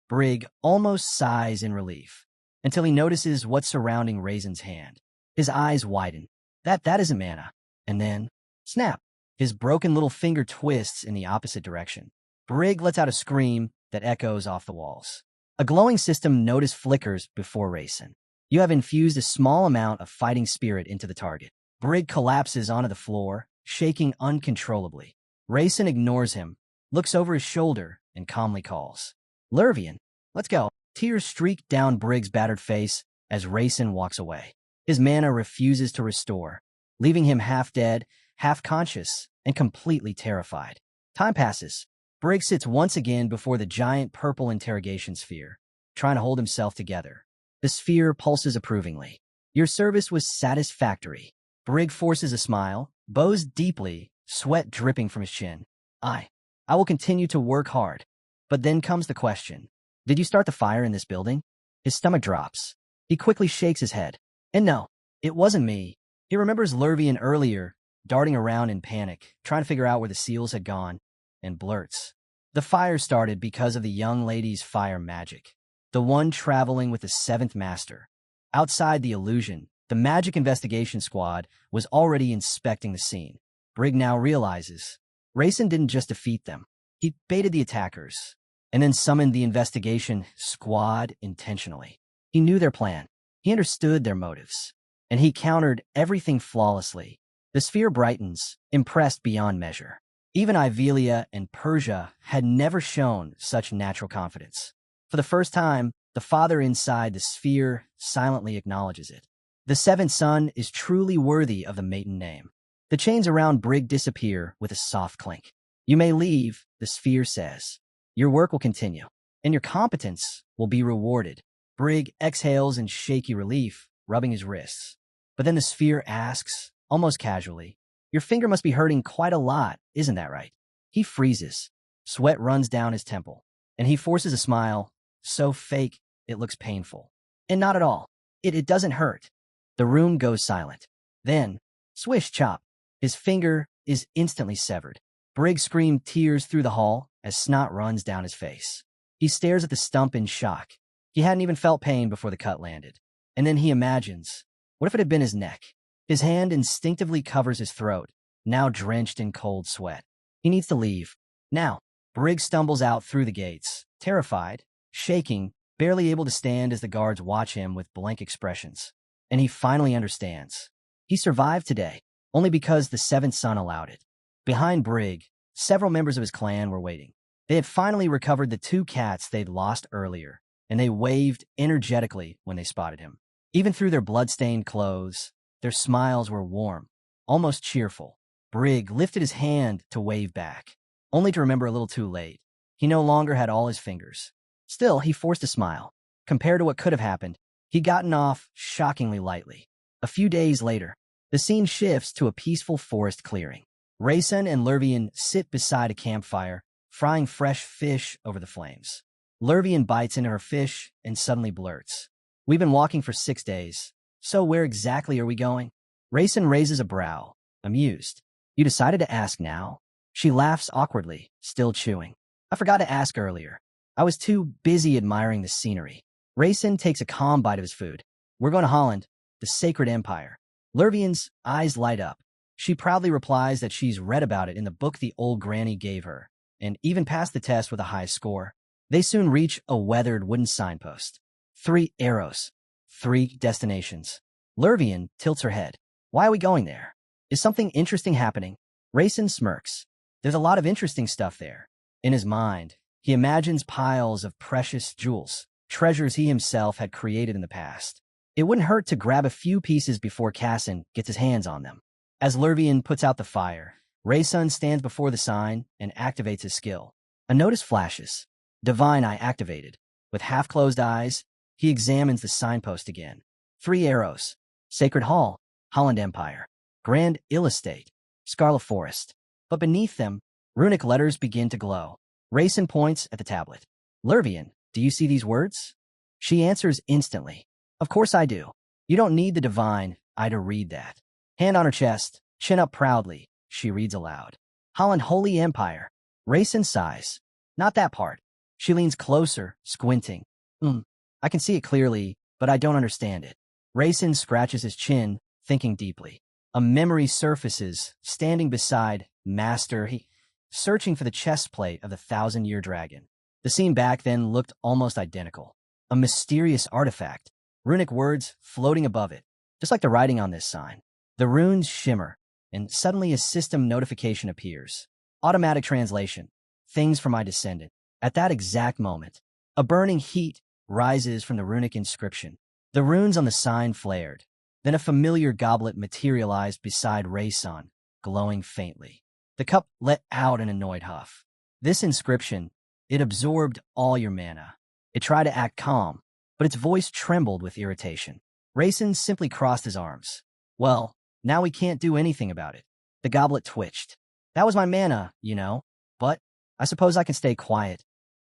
Brig almost sighs in relief, until he notices what's surrounding Rayson's hand. His eyes widen. That isn't mana. And then, snap, his broken little finger twists in the opposite direction. Brig lets out a scream that echoes off the walls. A glowing system notice flickers before Rayson. You have infused a small amount of fighting spirit into the target. Brig collapses onto the floor, shaking uncontrollably. Rayson ignores him, looks over his shoulder, and calmly calls, Librarian, let's go. Tears streak down Brig's battered face as Rayson walks away. His mana refuses to restore, leaving him half dead, half conscious, and completely terrified. Time passes. Brig sits once again before the giant purple interrogation sphere, trying to hold himself together. The sphere pulses approvingly. Your service was satisfactory. Brig forces a smile, bows deeply, sweat dripping from his chin. I will continue to work hard. But then comes the question. Did you start the fire in this building? His stomach drops. He quickly shakes his head. And no, it wasn't me. He remembers Librarian earlier, darting around in panic, trying to figure out where the seals had gone, and blurts. The fire started because of the young lady's fire magic. The one traveling with the seventh master. Outside the illusion, the magic investigation squad was already inspecting the scene. Brig now realizes Rayson didn't just defeat them. He baited the attackers, and then summoned the investigation squad intentionally. He knew their plan. He understood their motives, and he countered everything flawlessly. The sphere brightens, impressed beyond measure. Even Ivelia and Persia had never shown such natural confidence. For the first time, the father inside the sphere silently acknowledges it. The seventh son is truly worthy of the maiden name. The chains around Brig disappear with a soft clink. You may leave, the sphere says. Your work will continue, and your competence will be rewarded. Brig exhales in shaky relief, rubbing his wrists. But then the sphere asks, almost casually, your finger must be hurting quite a lot, isn't that right? He freezes. Sweat runs down his temple, and he forces a smile, so fake it looks painful. And not at all. It doesn't hurt. The room goes silent. Then, swish chop. His finger is instantly severed. Brig screamed tears through the hall as snot runs down his face. He stares at the stump in shock. He hadn't even felt pain before the cut landed. And then he imagines, what if it had been his neck? His hand instinctively covers his throat, now drenched in cold sweat. He needs to leave. Now, Brig stumbles out through the gates, terrified, shaking, barely able to stand as the guards watch him with blank expressions. And he finally understands. He survived today, only because the seventh son allowed it. Behind Brig, several members of his clan were waiting. They had finally recovered the two cats they'd lost earlier, and they waved energetically when they spotted him. Even through their blood-stained clothes, their smiles were warm, almost cheerful. Brig lifted his hand to wave back, only to remember a little too late. He no longer had all his fingers. Still, he forced a smile. Compared to what could have happened, he'd gotten off shockingly lightly. A few days later, the scene shifts to a peaceful forest clearing. Rayson and Librarian sit beside a campfire, frying fresh fish over the flames. Librarian bites into her fish and suddenly blurts, We've been walking for 6 days. So where exactly are we going? Rayson raises a brow, amused. You decided to ask now? She laughs awkwardly, still chewing. I forgot to ask earlier. I was too busy admiring the scenery. Rayson takes a calm bite of his food. We're going to Holland, the Sacred Empire. Librarian's eyes light up. She proudly replies that she's read about it in the book the old granny gave her, and even passed the test with a high score. They soon reach a weathered wooden signpost. 3 arrows. 3 destinations. Librarian tilts her head. Why are we going there? Is something interesting happening? Rayson smirks. There's a lot of interesting stuff there. In his mind, he imagines piles of precious jewels, treasures he himself had created in the past. It wouldn't hurt to grab a few pieces before Casson gets his hands on them. As Lervian puts out the fire, Raysun stands before the sign and activates his skill. A notice flashes. Divine Eye activated. With half-closed eyes, he examines the signpost again. 3 arrows. Sacred Hall, Holland Empire. Grand Ill Estate, Scarlet Forest. But beneath them, runic letters begin to glow. Raysun points at the tablet. Lervian, do you see these words? She answers instantly. Of course I do. You don't need the Divine Eye to read that. Hand on her chest, chin up proudly, she reads aloud. Holland Holy Empire. Raysun sighs. Not that part. She leans closer, squinting. I can see it clearly, but I don't understand it. Raysun scratches his chin, thinking deeply. A memory surfaces, standing beside Master he, searching for the chest plate of the 1,000-year dragon. The scene back then looked almost identical. A mysterious artifact, runic words floating above it, just like the writing on this sign. The runes shimmer, and suddenly a system notification appears. Automatic translation. Things for my descendant. At that exact moment, a burning heat rises from the runic inscription. The runes on the sign flared. Then a familiar goblet materialized beside Raysun, glowing faintly. The cup let out an annoyed huff. This inscription, it absorbed all your mana. It tried to act calm, but its voice trembled with irritation. Raysun simply crossed his arms. Well, now we can't do anything about it. The goblet twitched. That was my mana, you know, but I suppose I can stay quiet,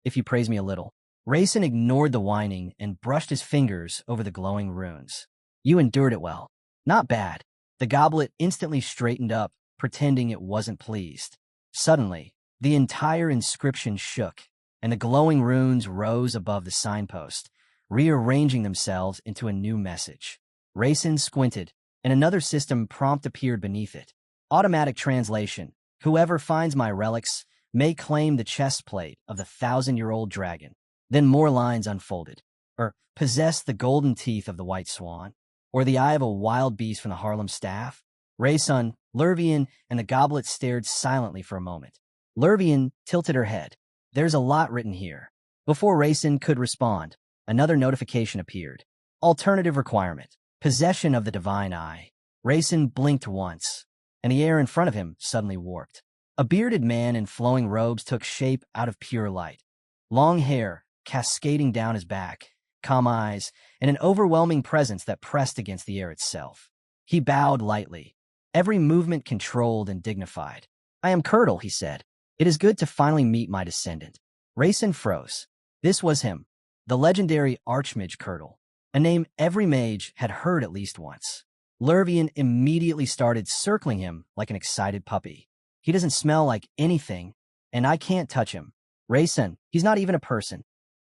if you praise me a little. Raysun ignored the whining and brushed his fingers over the glowing runes. You endured it well. Not bad. The goblet instantly straightened up, pretending it wasn't pleased. Suddenly, the entire inscription shook, and the glowing runes rose above the signpost, rearranging themselves into a new message. Raysun squinted, and another system prompt appeared beneath it. Automatic translation. Whoever finds my relics may claim the chest plate of the 1,000-year-old dragon. Then more lines unfolded. Possess the golden teeth of the white swan, or the eye of a wild beast from the Harlem staff. Raysun, Lervian, and the goblet stared silently for a moment. Lervian tilted her head. There's a lot written here. Before Raysun could respond, another notification appeared. Alternative requirement. Possession of the Divine Eye. Raysun blinked once, and the air in front of him suddenly warped. A bearded man in flowing robes took shape out of pure light. Long hair, cascading down his back, calm eyes, and an overwhelming presence that pressed against the air itself. He bowed lightly, every movement controlled and dignified. I am Curdle, he said. It is good to finally meet my descendant. Raysun froze. This was him, the legendary Archmage Curdle, a name every mage had heard at least once. Lervian immediately started circling him like an excited puppy. He doesn't smell like anything, and I can't touch him. Raysun, he's not even a person.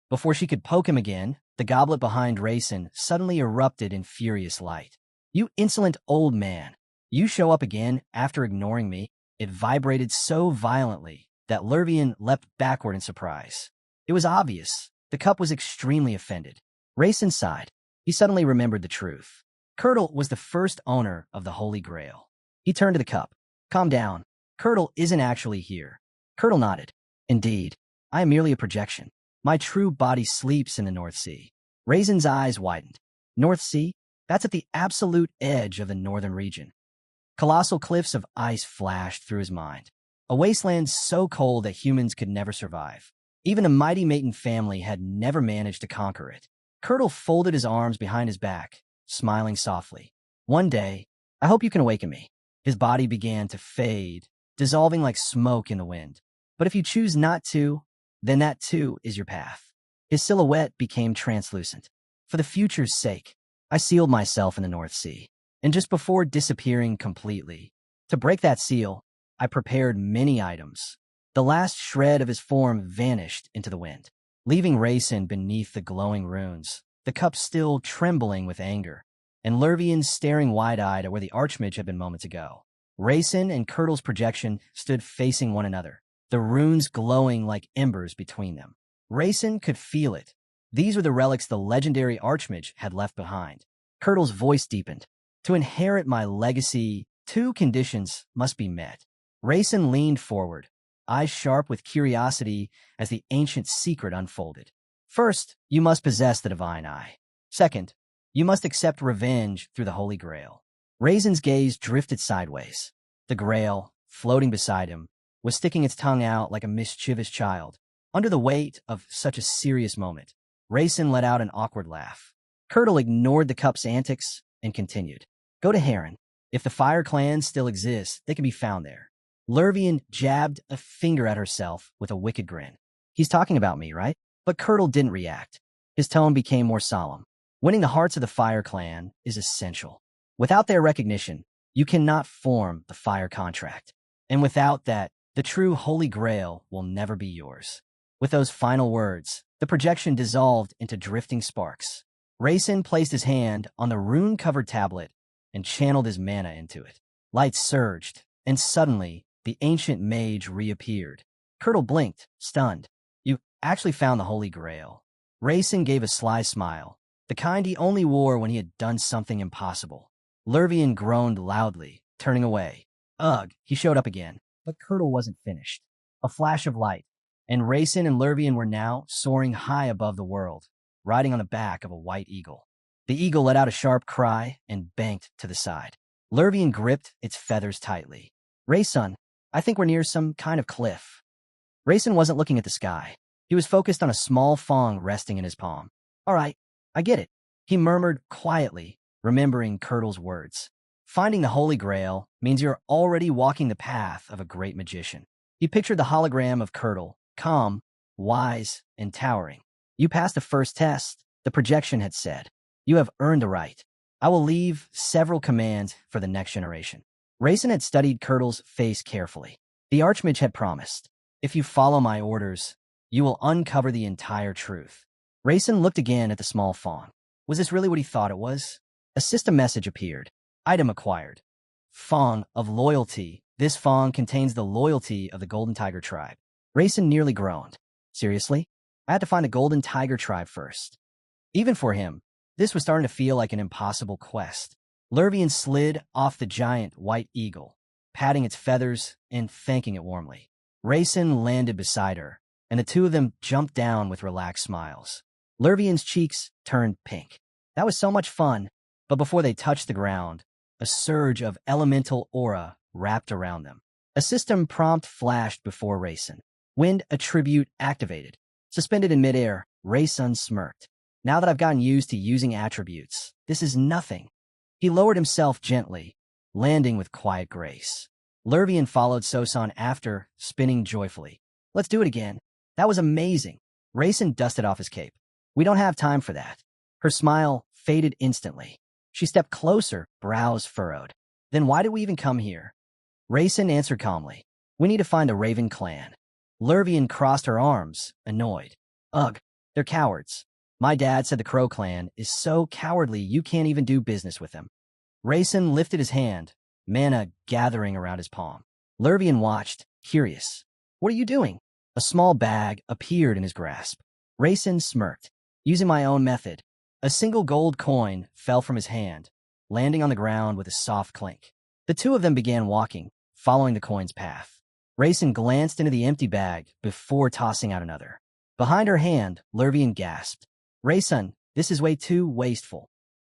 Before she could poke him again, the goblet behind Raysun suddenly erupted in furious light. You insolent old man. You show up again after ignoring me. It vibrated so violently that Lervian leapt backward in surprise. It was obvious. The cup was extremely offended. Raysun sighed. He suddenly remembered the truth. Curdle was the first owner of the Holy Grail. He turned to the cup. Calm down. Curdle isn't actually here. Curdle nodded. Indeed, I am merely a projection. My true body sleeps in the North Sea. Raysun's eyes widened. North Sea? That's at the absolute edge of the northern region. Colossal cliffs of ice flashed through his mind. A wasteland so cold that humans could never survive. Even a mighty Maiden family had never managed to conquer it. Curdle folded his arms behind his back, smiling softly. One day, I hope you can awaken me. His body began to fade, dissolving like smoke in the wind. But if you choose not to, then that too is your path. His silhouette became translucent. For the future's sake, I sealed myself in the North Sea. And just before disappearing completely, to break that seal, I prepared many items. The last shred of his form vanished into the wind, leaving Raysun beneath the glowing runes, the cup still trembling with anger, and Lervian staring wide-eyed at where the Archmage had been moments ago. Raysun and Curdle's projection stood facing one another, the runes glowing like embers between them. Raysun could feel it. These were the relics the legendary Archmage had left behind. Curdle's voice deepened. To inherit my legacy, 2 conditions must be met. Raysun leaned forward, eyes sharp with curiosity as the ancient secret unfolded. First, you must possess the Divine Eye. Second, you must accept revenge through the Holy Grail. Raisin's gaze drifted sideways. The grail, floating beside him, was sticking its tongue out like a mischievous child. Under the weight of such a serious moment, Raisin let out an awkward laugh. Curdle ignored the cup's antics and continued. Go to Heron. If the Fire Clan still exists, they can be found there. Lurvian jabbed a finger at herself with a wicked grin. He's talking about me, right? But Curdle didn't react. His tone became more solemn. Winning the hearts of the Fire Clan is essential. Without their recognition, you cannot form the Fire Contract. And without that, the true Holy Grail will never be yours. With those final words, the projection dissolved into drifting sparks. Raisin placed his hand on the rune-covered tablet and channeled his mana into it. Light surged, and suddenly, the ancient mage reappeared. Curdle blinked, stunned. You actually found the Holy Grail. Raisin gave a sly smile, the kind he only wore when he had done something impossible. Lurvian groaned loudly, turning away. Ugh, he showed up again. But Curdle wasn't finished. A flash of light, and Raisin and Lurvian were now soaring high above the world, riding on the back of a white eagle. The eagle let out a sharp cry and banked to the side. Lurvian gripped its feathers tightly. Raisin, I think we're near some kind of cliff. Raisin wasn't looking at the sky. He was focused on a small fong resting in his palm. All right, I get it, he murmured quietly, remembering Curdle's words. Finding the Holy Grail means you're already walking the path of a great magician. He pictured the hologram of Curdle, calm, wise, and towering. You passed the first test, the projection had said. You have earned the right. I will leave several commands for the next generation. Raisin had studied Curdle's face carefully. The Archmage had promised, if you follow my orders, you will uncover the entire truth. Raisin looked again at the small fawn. Was this really what he thought it was? A system message appeared. Item acquired. Fong of loyalty. This Fong contains the loyalty of the Golden Tiger tribe. Raisin nearly groaned. Seriously? I had to find a Golden Tiger tribe first. Even for him, this was starting to feel like an impossible quest. Lurvian slid off the giant white eagle, patting its feathers and thanking it warmly. Raisin landed beside her, and the two of them jumped down with relaxed smiles. Lurvian's cheeks turned pink. That was so much fun, but before they touched the ground, a surge of elemental aura wrapped around them. A system prompt flashed before Raisin. Wind attribute activated. Suspended in midair, Raisin smirked. Now that I've gotten used to using attributes, this is nothing. He lowered himself gently, landing with quiet grace. Lurvian followed Sosan after, spinning joyfully. Let's do it again. That was amazing. Raisin dusted off his cape. We don't have time for that. Her smile faded instantly. She stepped closer, brows furrowed. Then why did we even come here? Raisin answered calmly. We need to find the Raven clan. Lurvian crossed her arms, annoyed. Ugh, they're cowards. My dad said the Crow clan is so cowardly you can't even do business with them. Raisin lifted his hand, mana gathering around his palm. Lurvian watched, curious. What are you doing? A small bag appeared in his grasp. Raisin smirked. Using my own method. A single gold coin fell from his hand, landing on the ground with a soft clink. The two of them began walking, following the coin's path. Raisin glanced into the empty bag before tossing out another. Behind her hand, Lurvian gasped. Raisin, this is way too wasteful.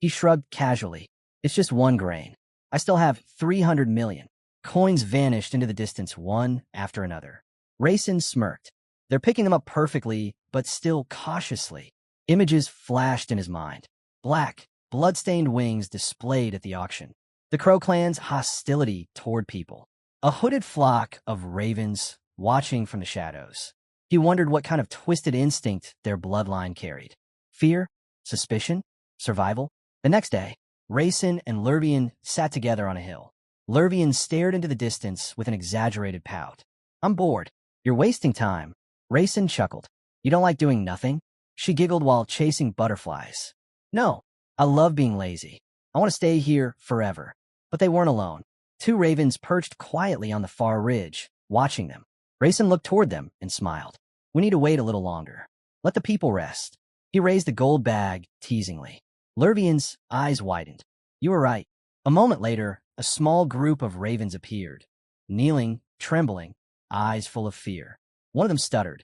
He shrugged casually. It's just 1 grain. I still have 300 million. Coins vanished into the distance one after another. Raisin smirked. They're picking them up perfectly, but still cautiously. Images flashed in his mind. Black, blood-stained wings displayed at the auction. The Crow clan's hostility toward people. A hooded flock of ravens watching from the shadows. He wondered what kind of twisted instinct their bloodline carried. Fear? Suspicion? Survival? The next day, Raisin and Lurvian sat together on a hill. Lurvian stared into the distance with an exaggerated pout. I'm bored. You're wasting time. Raisin chuckled. You don't like doing nothing? She giggled while chasing butterflies. No, I love being lazy. I want to stay here forever. But they weren't alone. 2 ravens perched quietly on the far ridge, watching them. Raisin looked toward them and smiled. We need to wait a little longer. Let the people rest. He raised the gold bag teasingly. Lurvian's eyes widened. You were right. A moment later, a small group of ravens appeared, kneeling, trembling, eyes full of fear. One of them stuttered.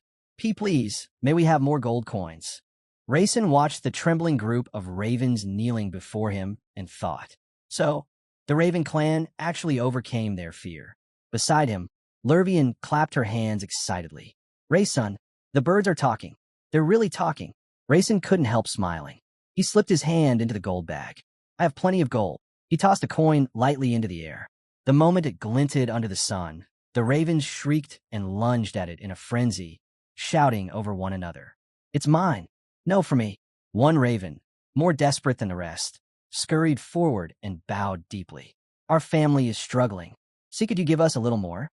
Please, may we have more gold coins? Raisin watched the trembling group of ravens kneeling before him and thought. So, The Raven clan actually overcame their fear. Beside him, Lurvian clapped her hands excitedly. Rayson, the birds are talking. They're really talking. Rayson couldn't help smiling. He slipped his hand into the gold bag. I have plenty of gold. He tossed a coin lightly into the air. The moment it glinted under the sun, the ravens shrieked and lunged at it in a frenzy, shouting over one another. It's mine. No for me. One raven, more desperate than the rest, scurried forward and bowed deeply. Our family is struggling. See, could you give us a little more?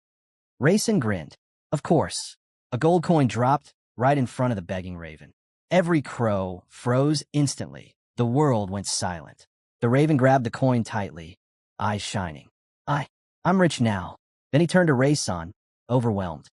Rayson grinned. Of course. A gold coin dropped right in front of the begging raven. Every crow froze instantly. The world went silent. The raven grabbed the coin tightly, eyes shining. I'm rich now. Then he turned to Rayson, overwhelmed.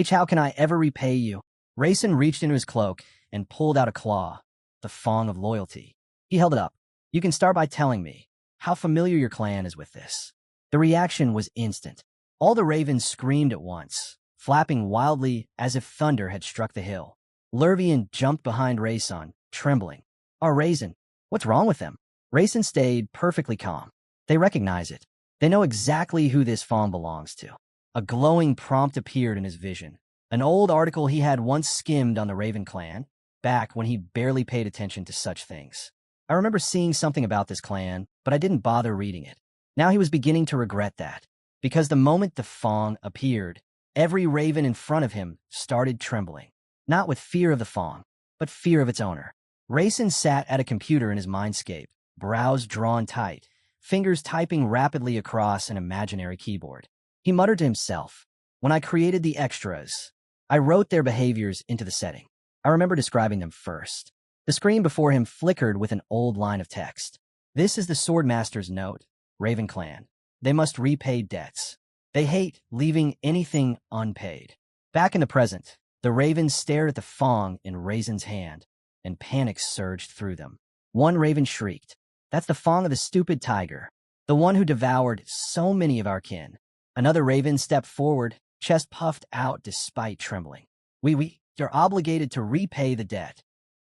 How can I ever repay you? Rayson reached into his cloak and pulled out a claw, the fong of loyalty. He held it up. You can start by telling me how familiar your clan is with this. The reaction was instant. All the ravens screamed at once, flapping wildly as if thunder had struck the hill. Lurvian jumped behind Rayson, trembling. Our Raisin, what's wrong with them? Rayson stayed perfectly calm. They recognize it. They know exactly who this fawn belongs to. A glowing prompt appeared in his vision. An old article he had once skimmed on the Raven clan, back when he barely paid attention to such things. I remember seeing something about this clan, but I didn't bother reading it. Now he was beginning to regret that, because the moment the fawn appeared, every raven in front of him started trembling. Not with fear of the fawn, but fear of its owner. Rayson sat at a computer in his mindscape, brows drawn tight, fingers typing rapidly across an imaginary keyboard. He muttered to himself, when I created the extras, I wrote their behaviors into the setting. I remember describing them first. The screen before him flickered with an old line of text. This is the Swordmaster's note, Raven Clan. They must repay debts. They hate leaving anything unpaid. Back in the present, the ravens stared at the fong in Raisin's hand, and panic surged through them. One raven shrieked, That's the fong of the stupid tiger, the one who devoured so many of our kin. Another raven stepped forward, chest puffed out despite trembling. You're obligated to repay the debt.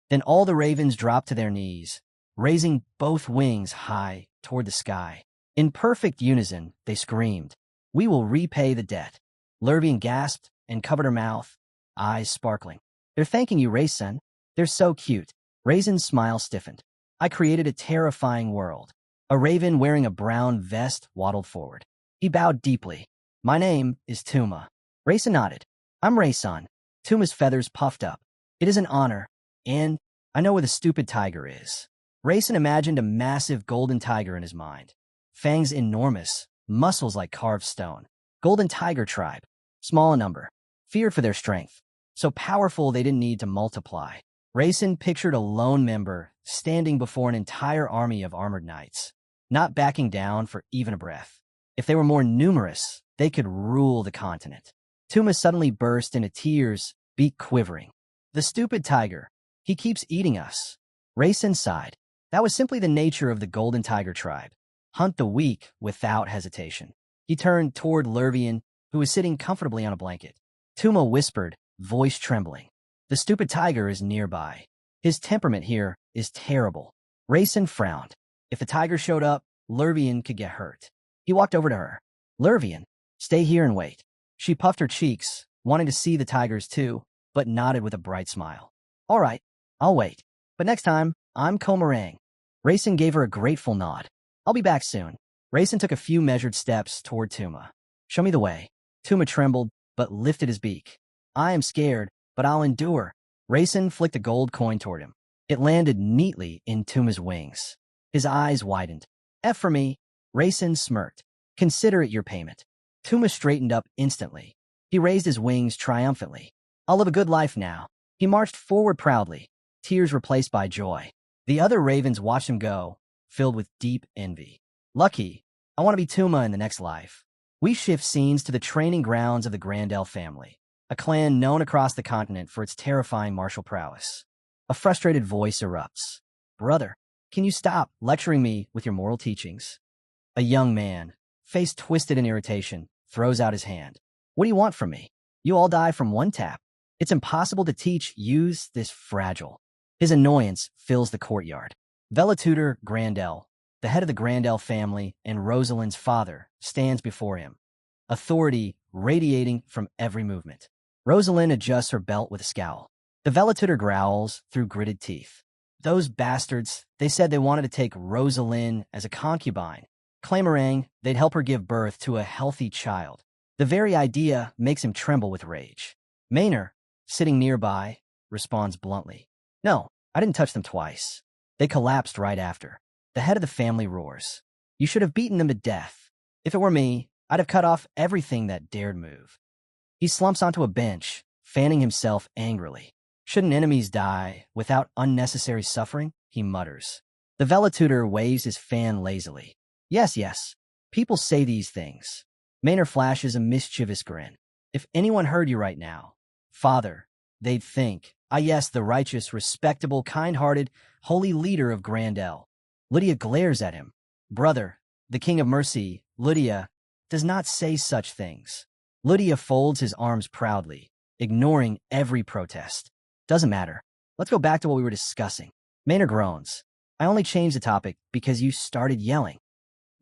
Then all the ravens dropped to their knees, raising both wings high toward the sky. In perfect unison, they screamed, We will repay the debt. Lurvian gasped and covered her mouth, eyes sparkling. They're thanking you, Rayson. They're so cute. Raisin's smile stiffened. I created a terrifying world. A raven wearing a brown vest waddled forward. He bowed deeply. My name is Tuma. Rayson nodded. I'm Rayson. Tuma's feathers puffed up. It is an honor, and I know where the stupid tiger is. Rayson imagined a massive golden tiger in his mind. Fangs enormous, muscles like carved stone. Golden tiger tribe, small in number, feared for their strength. So powerful they didn't need to multiply. Rayson pictured a lone member standing before an entire army of armored knights, not backing down for even a breath. If they were more numerous, they could rule the continent. Tuma suddenly burst into tears, beak quivering. The stupid tiger. He keeps eating us. Rayson sighed. That was simply the nature of the golden tiger tribe. Hunt the weak without hesitation. He turned toward Lurvian, who was sitting comfortably on a blanket. Tuma whispered, voice trembling. The stupid tiger is nearby. His temperament here is terrible. Rayson frowned. If the tiger showed up, Lurvian could get hurt. He walked over to her. Lurvian, stay here and wait. She puffed her cheeks, wanting to see the tigers too, but nodded with a bright smile. All right, I'll wait. But next time, I'm Komarang. Rayson gave her a grateful nod. I'll be back soon. Rayson took a few measured steps toward Tuma. Show me the way. Tuma trembled, but lifted his beak. I am scared, but I'll endure. Rayson flicked a gold coin toward him. It landed neatly in Tuma's wings. His eyes widened. F for me. Rayson smirked. Consider it your payment. Tuma straightened up instantly. He raised his wings triumphantly. I'll live a good life now. He marched forward proudly, tears replaced by joy. The other ravens watched him go, filled with deep envy. Lucky, I want to be Tuma in the next life. We shift scenes to the training grounds of the Grandel family, a clan known across the continent for its terrifying martial prowess. A frustrated voice erupts. Brother, can you stop lecturing me with your moral teachings? A young man, face twisted in irritation, throws out his hand. What do you want from me? You all die from one tap. It's impossible to teach use this fragile. His annoyance fills the courtyard. Velatutor Grandel, the head of the Grandel family and Rosalind's father, stands before him, authority radiating from every movement. Rosalind adjusts her belt with a scowl. The Velatutor growls through gritted teeth. Those bastards, they said they wanted to take Rosalind as a concubine, clamoring they'd help her give birth to a healthy child. The very idea makes him tremble with rage. Maynard, sitting nearby, responds bluntly. No, I didn't touch them twice. They collapsed right after. The head of the family roars. You should have beaten them to death. If it were me, I'd have cut off everything that dared move. He slumps onto a bench, fanning himself angrily. Shouldn't enemies die without unnecessary suffering? He mutters. The Velatutor waves his fan lazily. Yes, people say these things. Maynard flashes a mischievous grin. If anyone heard you right now, Father, they'd think, yes, the righteous, respectable, kind-hearted, holy leader of Grandel. Lydia glares at him. Brother, the King of Mercy, Lydia, does not say such things. Lydia folds his arms proudly, ignoring every protest. Doesn't matter. Let's go back to what we were discussing. Maynard groans. I only changed the topic because you started yelling.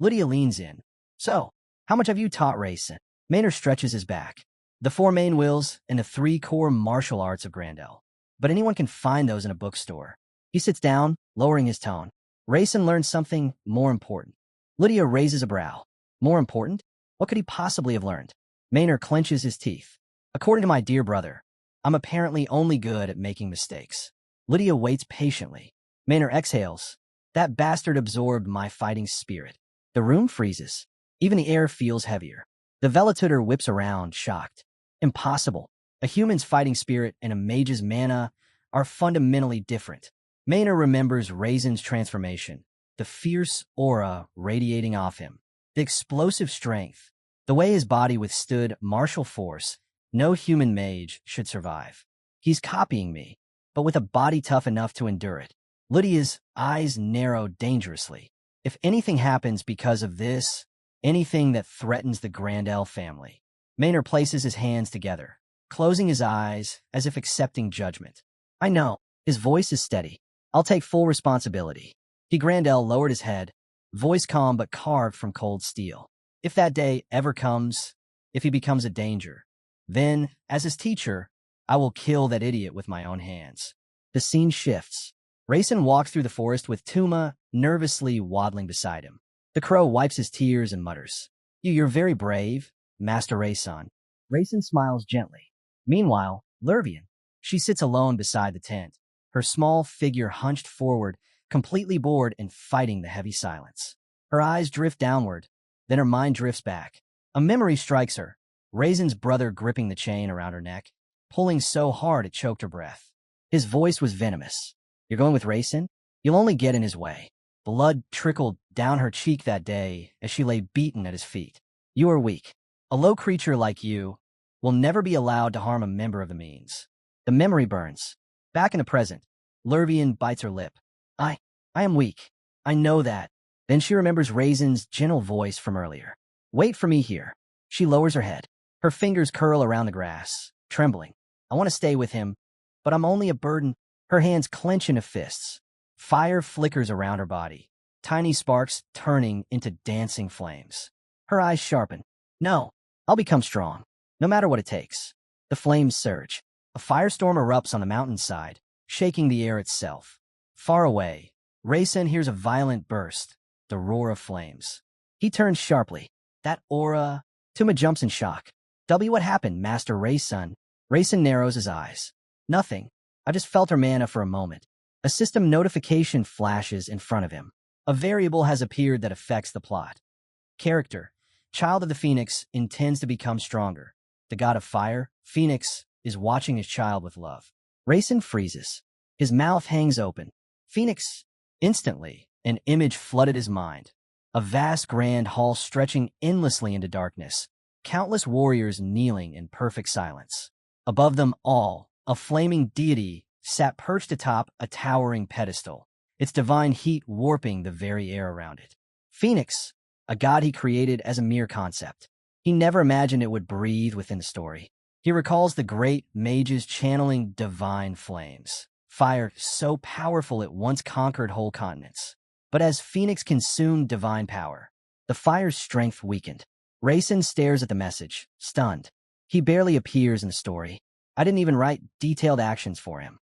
Lydia leans in. So, how much have you taught Rayson? Maynard stretches his back. The 4 main wills and the 3 core martial arts of Grandel. But anyone can find those in a bookstore. He sits down, lowering his tone. Rayson learned something more important. Lydia raises a brow. More important? What could he possibly have learned? Maynard clenches his teeth. According to my dear brother, I'm apparently only good at making mistakes. Lydia waits patiently. Maynard exhales. That bastard absorbed my fighting spirit. The room freezes. Even the air feels heavier. The Velatutor whips around, shocked. Impossible. A human's fighting spirit and a mage's mana are fundamentally different. Maynard remembers Raisin's transformation, the fierce aura radiating off him, the explosive strength, the way his body withstood martial force. No human mage should survive. He's copying me, but with a body tough enough to endure it. Lydia's eyes narrow dangerously. If anything happens because of this, anything that threatens the Grandel family. Maynard places his hands together, closing his eyes as if accepting judgment. I know. His voice is steady. I'll take full responsibility. Grandel lowered his head, voice calm but carved from cold steel. If that day ever comes, if he becomes a danger, then, as his teacher, I will kill that idiot with my own hands. The scene shifts. Rayson walks through the forest with Tuma nervously waddling beside him. The crow wipes his tears and mutters. You're very brave, Master Rayson. Rayson smiles gently. Meanwhile, Lervian. She sits alone beside the tent, her small figure hunched forward, completely bored and fighting the heavy silence. Her eyes drift downward, then her mind drifts back. A memory strikes her. Raisin's brother gripping the chain around her neck, pulling so hard it choked her breath. His voice was venomous. You're going with Raisin? You'll only get in his way. Blood trickled down her cheek that day as she lay beaten at his feet. You are weak. A low creature like you will never be allowed to harm a member of the means. The memory burns. Back in the present, Lervian bites her lip. I am weak. I know that. Then she remembers Raisin's gentle voice from earlier. Wait for me here. She lowers her head. Her fingers curl around the grass, trembling. I want to stay with him, but I'm only a burden. Her hands clench into fists. Fire flickers around her body, tiny sparks turning into dancing flames. Her eyes sharpen. No, I'll become strong, no matter what it takes. The flames surge. A firestorm erupts on the mountainside, shaking the air itself. Far away, Rayson hears a violent burst, the roar of flames. He turns sharply. That aura... Tuma jumps in shock. What happened, Master Rayson? Rayson narrows his eyes. Nothing. I just felt her mana for a moment. A system notification flashes in front of him. A variable has appeared that affects the plot. Character. Child of the Phoenix intends to become stronger. The god of fire, Phoenix, is watching his child with love. Rayson freezes. His mouth hangs open. Phoenix. Instantly, an image flooded his mind. A vast grand hall stretching endlessly into darkness. Countless warriors kneeling in perfect silence. Above them all, a flaming deity sat perched atop a towering pedestal, its divine heat warping the very air around it. Phoenix, a god he created as a mere concept. He never imagined it would breathe within the story. He recalls the great mages channeling divine flames. Fire so powerful it once conquered whole continents. But as Phoenix consumed divine power, the fire's strength weakened. Rayson stares at the message, stunned. He barely appears in the story. I didn't even write detailed actions for him.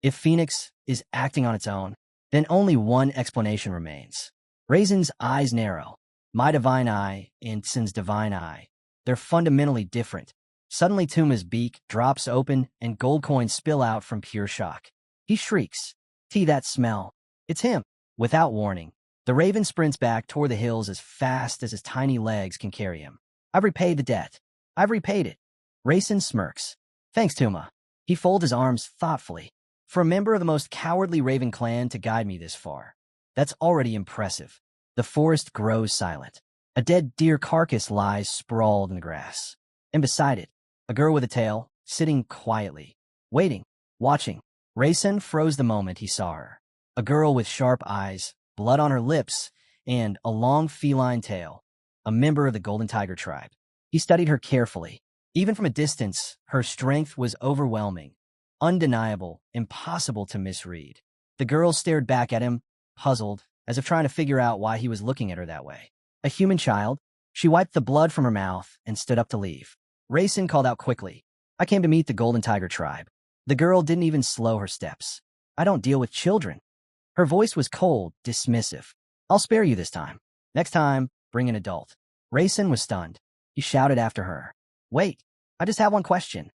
If Phoenix is acting on its own, then only one explanation remains. Rayson's eyes narrow. My divine eye and Sin's divine eye. They're fundamentally different. Suddenly Tuma's beak drops open and gold coins spill out from pure shock. He shrieks. That smell. It's him. Without warning, the raven sprints back toward the hills as fast as his tiny legs can carry him. I've repaid the debt. I've repaid it. Rayson smirks. Thanks, Tuma. He folds his arms thoughtfully. For a member of the most cowardly raven clan to guide me this far, that's already impressive. The forest grows silent. A dead deer carcass lies sprawled in the grass. And beside it, a girl with a tail, sitting quietly, waiting, watching. Rayson froze the moment he saw her. A girl with sharp eyes, blood on her lips, and a long feline tail. A member of the Golden Tiger tribe. He studied her carefully. Even from a distance, her strength was overwhelming, undeniable, impossible to misread. The girl stared back at him, puzzled, as if trying to figure out why he was looking at her that way. A human child? She wiped the blood from her mouth and stood up to leave. Rayson called out quickly. I came to meet the Golden Tiger tribe. The girl didn't even slow her steps. I don't deal with children. Her voice was cold, dismissive. I'll spare you this time. Next time, bring an adult. Rayson was stunned. He shouted after her. Wait, I just have one question.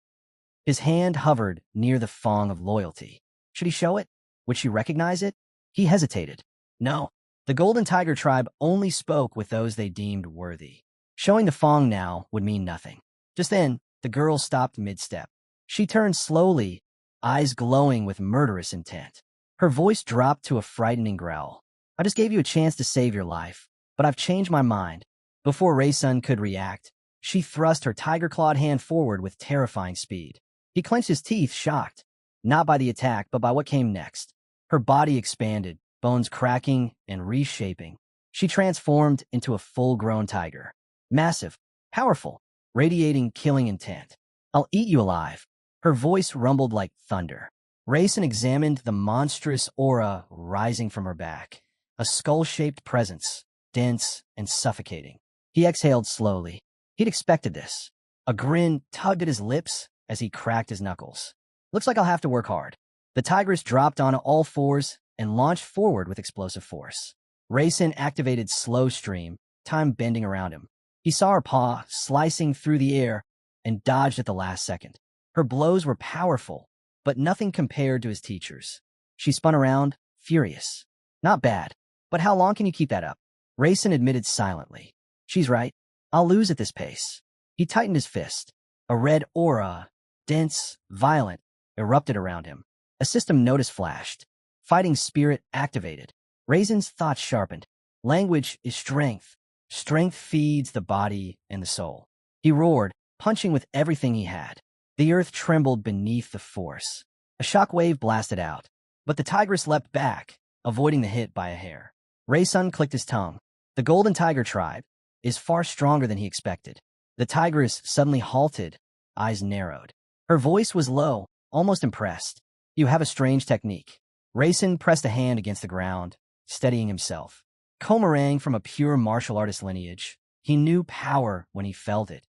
His hand hovered near the thong of loyalty. Should he show it? Would she recognize it? He hesitated. No. The Golden Tiger tribe only spoke with those they deemed worthy. Showing the thong now would mean nothing. Just then, the girl stopped mid-step. She turned slowly, eyes glowing with murderous intent. Her voice dropped to a frightening growl. I just gave you a chance to save your life, but I've changed my mind. Before Rayson could react, she thrust her tiger-clawed hand forward with terrifying speed. He clenched his teeth, shocked, not by the attack, but by what came next. Her body expanded, bones cracking and reshaping. She transformed into a full-grown tiger. Massive, powerful, radiating killing intent. I'll eat you alive. Her voice rumbled like thunder. Rayson examined the monstrous aura rising from her back. A skull-shaped presence, dense and suffocating. He exhaled slowly. He'd expected this. A grin tugged at his lips as he cracked his knuckles. Looks like I'll have to work hard. The tigress dropped on all fours and launched forward with explosive force. Rayson activated slow stream, time bending around him. He saw her paw slicing through the air and dodged at the last second. Her blows were powerful, but nothing compared to his teacher's. She spun around, furious. Not bad, but how long can you keep that up? Rayson admitted silently. She's right. I'll lose at this pace. He tightened his fist. A red aura, dense, violent, erupted around him. A system notice flashed. Fighting spirit activated. Rayson's thoughts sharpened. Language is strength. Strength feeds the body and the soul. He roared, punching with everything he had. The earth trembled beneath the force. A shock wave blasted out, but the tigress leapt back, avoiding the hit by a hair. Rayson clicked his tongue. The Golden Tiger tribe is far stronger than he expected. The tigress suddenly halted, eyes narrowed. Her voice was low, almost impressed. You have a strange technique. Rayson pressed a hand against the ground, steadying himself. Komarang from a pure martial artist lineage, he knew power when he felt it.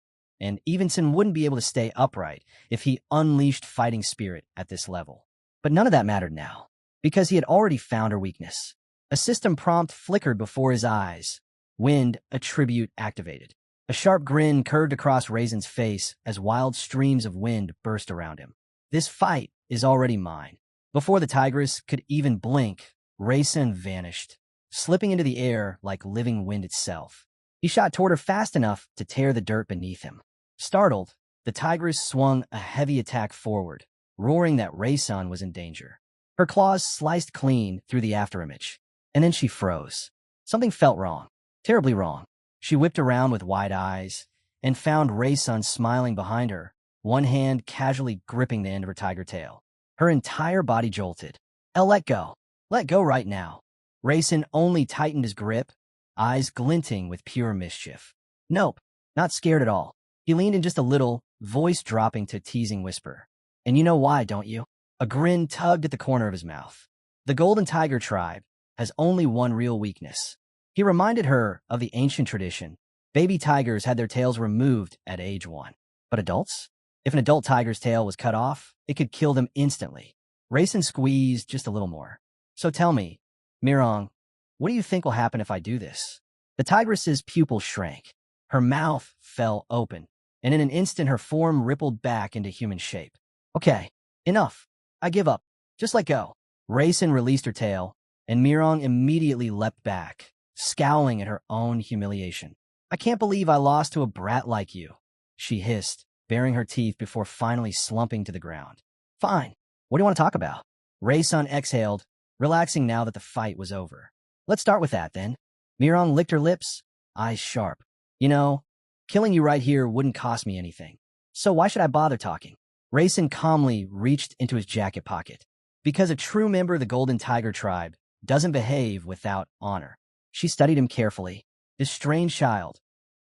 And Evenson wouldn't be able to stay upright if he unleashed fighting spirit at this level. But none of that mattered now, because he had already found her weakness. A system prompt flickered before his eyes. Wind attribute activated. A sharp grin curved across Rayson's face as wild streams of wind burst around him. This fight is already mine. Before the tigress could even blink, Rayson vanished, slipping into the air like living wind itself. He shot toward her fast enough to tear the dirt beneath him. Startled, the tigress swung a heavy attack forward, roaring that Rayson was in danger. Her claws sliced clean through the afterimage, and then she froze. Something felt wrong, terribly wrong. She whipped around with wide eyes and found Rayson smiling behind her, one hand casually gripping the end of her tiger tail. Her entire body jolted. Let go. Let go right now. Rayson only tightened his grip, eyes glinting with pure mischief. Nope, not scared at all. He leaned in just a little, voice dropping to a teasing whisper. And you know why, don't you? A grin tugged at the corner of his mouth. The Golden Tiger tribe has only one real weakness. He reminded her of the ancient tradition. Baby tigers had their tails removed at age 1. But adults? If an adult tiger's tail was cut off, it could kill them instantly. Raisin squeezed just a little more. So tell me, Mirong, what do you think will happen if I do this? The tigress's pupils shrank. Her mouth fell open, and in an instant her form rippled back into human shape. Okay, enough. I give up. Just let go. Raisin released her tail, and Mirong immediately leapt back, scowling at her own humiliation. I can't believe I lost to a brat like you, she hissed, baring her teeth before finally slumping to the ground. Fine. What do you want to talk about? Raisin exhaled, relaxing now that the fight was over. Let's start with that, then. Mirong licked her lips, eyes sharp. You know, killing you right here wouldn't cost me anything. So why should I bother talking? Raisin calmly reached into his jacket pocket. Because a true member of the Golden Tiger tribe doesn't behave without honor. She studied him carefully. This strange child.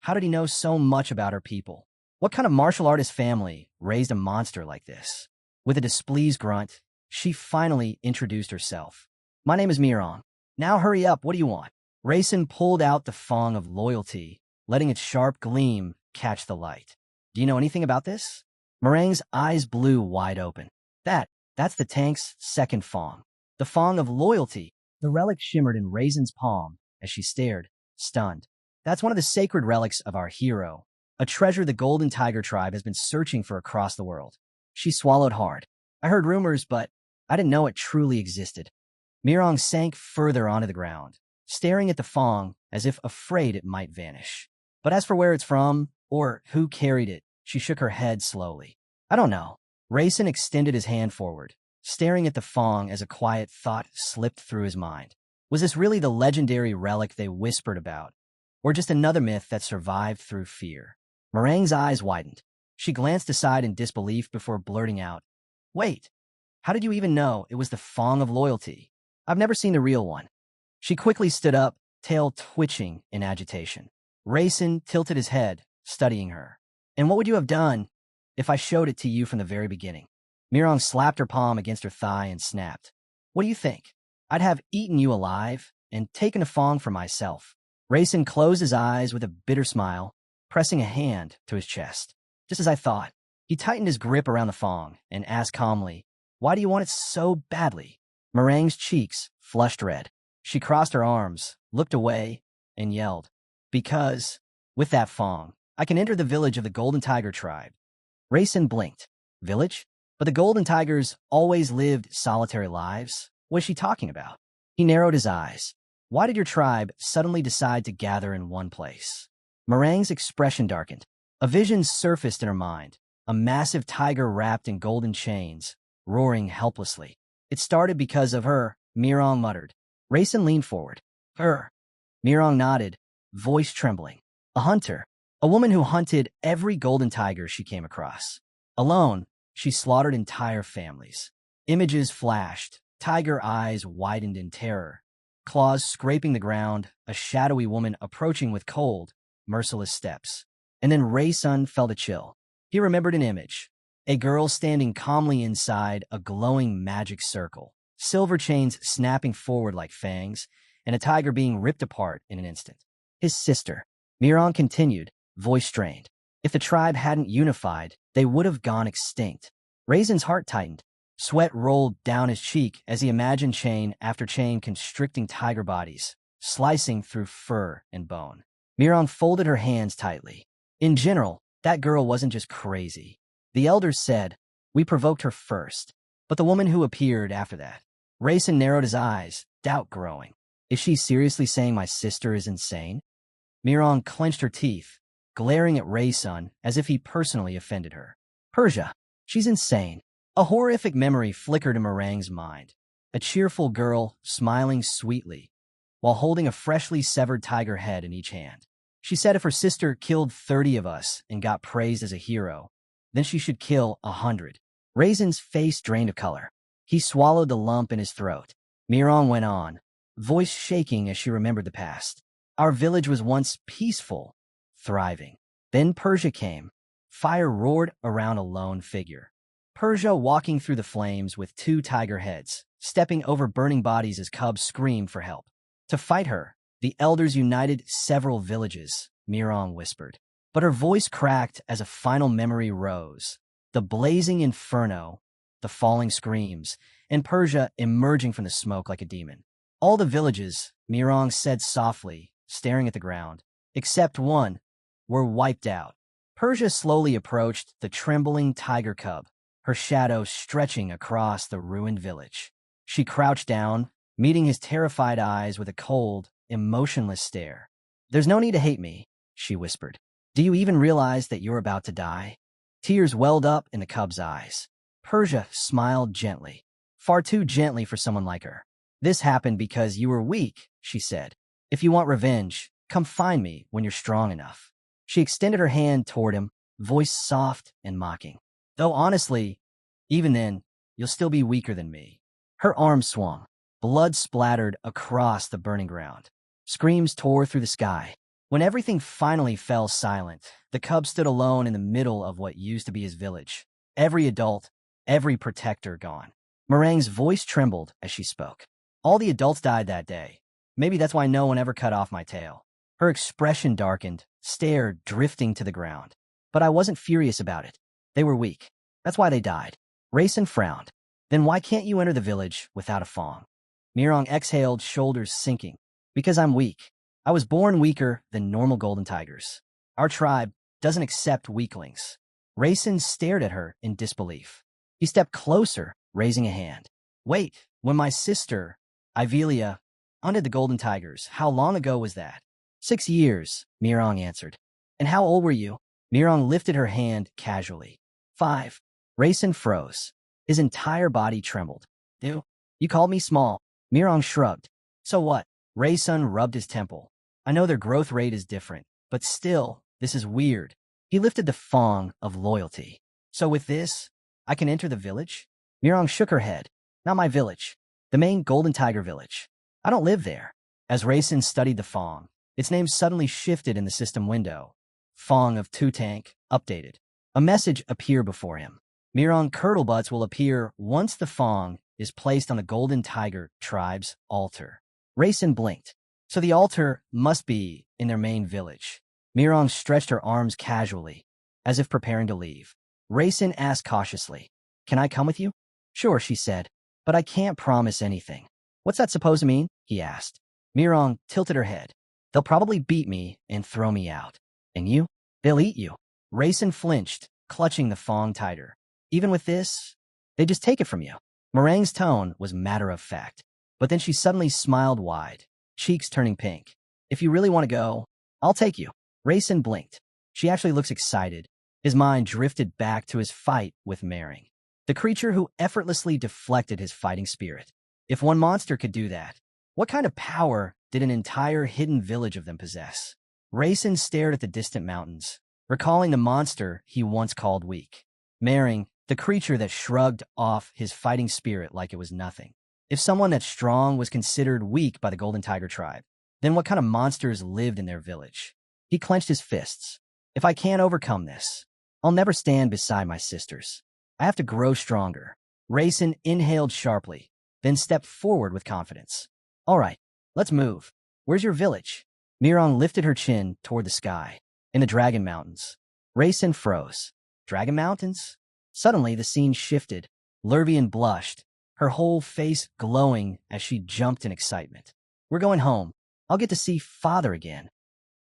How did he know so much about her people? What kind of martial artist family raised a monster like this? With a displeased grunt, she finally introduced herself. My name is Mirong. Now hurry up, what do you want? Raisin pulled out the fong of loyalty, letting its sharp gleam catch the light. Do you know anything about this? Meringue's eyes blew wide open. That's the tank's second fong. The fong of loyalty. The relic shimmered in Raisin's palm as she stared, stunned. That's one of the sacred relics of our hero, a treasure the Golden Tiger tribe has been searching for across the world. She swallowed hard. I heard rumors, but I didn't know it truly existed. Mirong sank further onto the ground, staring at the fong as if afraid it might vanish. But as for where it's from, or who carried it, she shook her head slowly. I don't know. Raisin extended his hand forward, staring at the fong as a quiet thought slipped through his mind. Was this really the legendary relic they whispered about, or just another myth that survived through fear? Meringue's eyes widened. She glanced aside in disbelief before blurting out, Wait, how did you even know it was the fong of loyalty? I've never seen the real one. She quickly stood up, tail twitching in agitation. Raisin tilted his head, studying her. And what would you have done if I showed it to you from the very beginning? Mirong slapped her palm against her thigh and snapped. What do you think? I'd have eaten you alive and taken a fong for myself. Raisin closed his eyes with a bitter smile, pressing a hand to his chest. Just as I thought. He tightened his grip around the fong and asked calmly, Why do you want it so badly? Meringue's cheeks flushed red. She crossed her arms, looked away, and yelled, Because, with that fong, I can enter the village of the Golden Tiger tribe. Raisin blinked. Village? But the Golden Tigers always lived solitary lives? What is she talking about? He narrowed his eyes. Why did your tribe suddenly decide to gather in one place? Meringue's expression darkened. A vision surfaced in her mind. A massive tiger wrapped in golden chains, roaring helplessly. It started because of her, Mirong muttered. Raisin leaned forward. Her. Mirong nodded, voice trembling. A hunter. A woman who hunted every golden tiger she came across. Alone, she slaughtered entire families. Images flashed, tiger eyes widened in terror. Claws scraping the ground, a shadowy woman approaching with cold, merciless steps. And then Raisin felt a chill. He remembered an image. A girl standing calmly inside a glowing magic circle. Silver chains snapping forward like fangs, and a tiger being ripped apart in an instant. His sister. Mirong continued, voice strained. If the tribe hadn't unified, they would have gone extinct. Raisin's heart tightened. Sweat rolled down his cheek as he imagined chain after chain constricting tiger bodies, slicing through fur and bone. Mirong folded her hands tightly. In general, that girl wasn't just crazy. The elders said, we provoked her first, but the woman who appeared after that. Raisin narrowed his eyes, doubt growing. Is she seriously saying my sister is insane? Mirong clenched her teeth, glaring at Raisin as if he personally offended her. Persia, she's insane. A horrific memory flickered in Meringue's mind. A cheerful girl smiling sweetly, while holding a freshly severed tiger head in each hand. She said if her sister killed 30 of us and got praised as a hero, then she should kill 100. Raisin's face drained of color. He swallowed the lump in his throat. Mirong went on, voice shaking as she remembered the past. Our village was once peaceful, thriving. Then Persia came. Fire roared around a lone figure. Persia walking through the flames with 2 tiger heads, stepping over burning bodies as cubs screamed for help. To fight her, the elders united several villages, Mirong whispered. But her voice cracked as a final memory rose. The blazing inferno, the falling screams, and Persia emerging from the smoke like a demon. All the villages, Mirong said softly, staring at the ground, except one, were wiped out. Persia slowly approached the trembling tiger cub, her shadow stretching across the ruined village. She crouched down, meeting his terrified eyes with a cold, emotionless stare. "There's no need to hate me," she whispered. "Do you even realize that you're about to die?" Tears welled up in the cub's eyes. Persia smiled gently, far too gently for someone like her. "This happened because you were weak," she said. "If you want revenge, come find me when you're strong enough." She extended her hand toward him, voice soft and mocking. "Though honestly, even then, you'll still be weaker than me." Her arm swung. Blood splattered across the burning ground. Screams tore through the sky. When everything finally fell silent, the cub stood alone in the middle of what used to be his village. Every adult, every protector gone. Meringue's voice trembled as she spoke. "All the adults died that day. Maybe that's why no one ever cut off my tail." Her expression darkened, stare drifting to the ground. "But I wasn't furious about it. They were weak. That's why they died." Rayson frowned. "Then why can't you enter the village without a Fong?" Mirong exhaled, shoulders sinking. "Because I'm weak. I was born weaker than normal golden tigers. Our tribe doesn't accept weaklings." Rayson stared at her in disbelief. He stepped closer, raising a hand. "Wait, when my sister, Ivelia, hunted the golden tigers, how long ago was that?" 6 years, Mirong answered. "And how old were you?" Mirong lifted her hand casually. 5. Rayson froze. His entire body trembled. "You called me small." Mirong shrugged. "So what?" Rayson rubbed his temple. "I know their growth rate is different, but still, this is weird." He lifted the Fong of loyalty. "So with this, I can enter the village?" Mirong shook her head. "Not my village. The main Golden Tiger village. I don't live there." As Rayson studied the Fong, its name suddenly shifted in the system window. Fong of Tutank, updated. A message appeared before him. Mirong Curdlebutts will appear once the Fong is placed on the Golden Tiger tribe's altar. Rayson blinked. So the altar must be in their main village. Mirong stretched her arms casually, as if preparing to leave. Rayson asked cautiously, "Can I come with you?" "Sure," she said, "but I can't promise anything." "What's that supposed to mean?" he asked. Mirong tilted her head. "They'll probably beat me and throw me out. And you? They'll eat you." Rayson flinched, clutching the Fong tighter. "Even with this, they just take it from you." Meringue's tone was matter-of-fact, but then she suddenly smiled wide, cheeks turning pink. "If you really want to go, I'll take you." Rayson blinked. She actually looks excited. His mind drifted back to his fight with Meringue, the creature who effortlessly deflected his fighting spirit. If one monster could do that, what kind of power did an entire hidden village of them possess? Rayson stared at the distant mountains, recalling the monster he once called weak. Meringue, the creature that shrugged off his fighting spirit like it was nothing. If someone that strong was considered weak by the Golden Tiger tribe, then what kind of monsters lived in their village? He clenched his fists. "If I can't overcome this, I'll never stand beside my sisters. I have to grow stronger." Rayson inhaled sharply, then stepped forward with confidence. "All right, let's move. Where's your village?" Mirong lifted her chin toward the sky. "In the Dragon Mountains." Rayson froze. Dragon Mountains? Suddenly, the scene shifted. Lurvian blushed, her whole face glowing as she jumped in excitement. "We're going home. I'll get to see father again."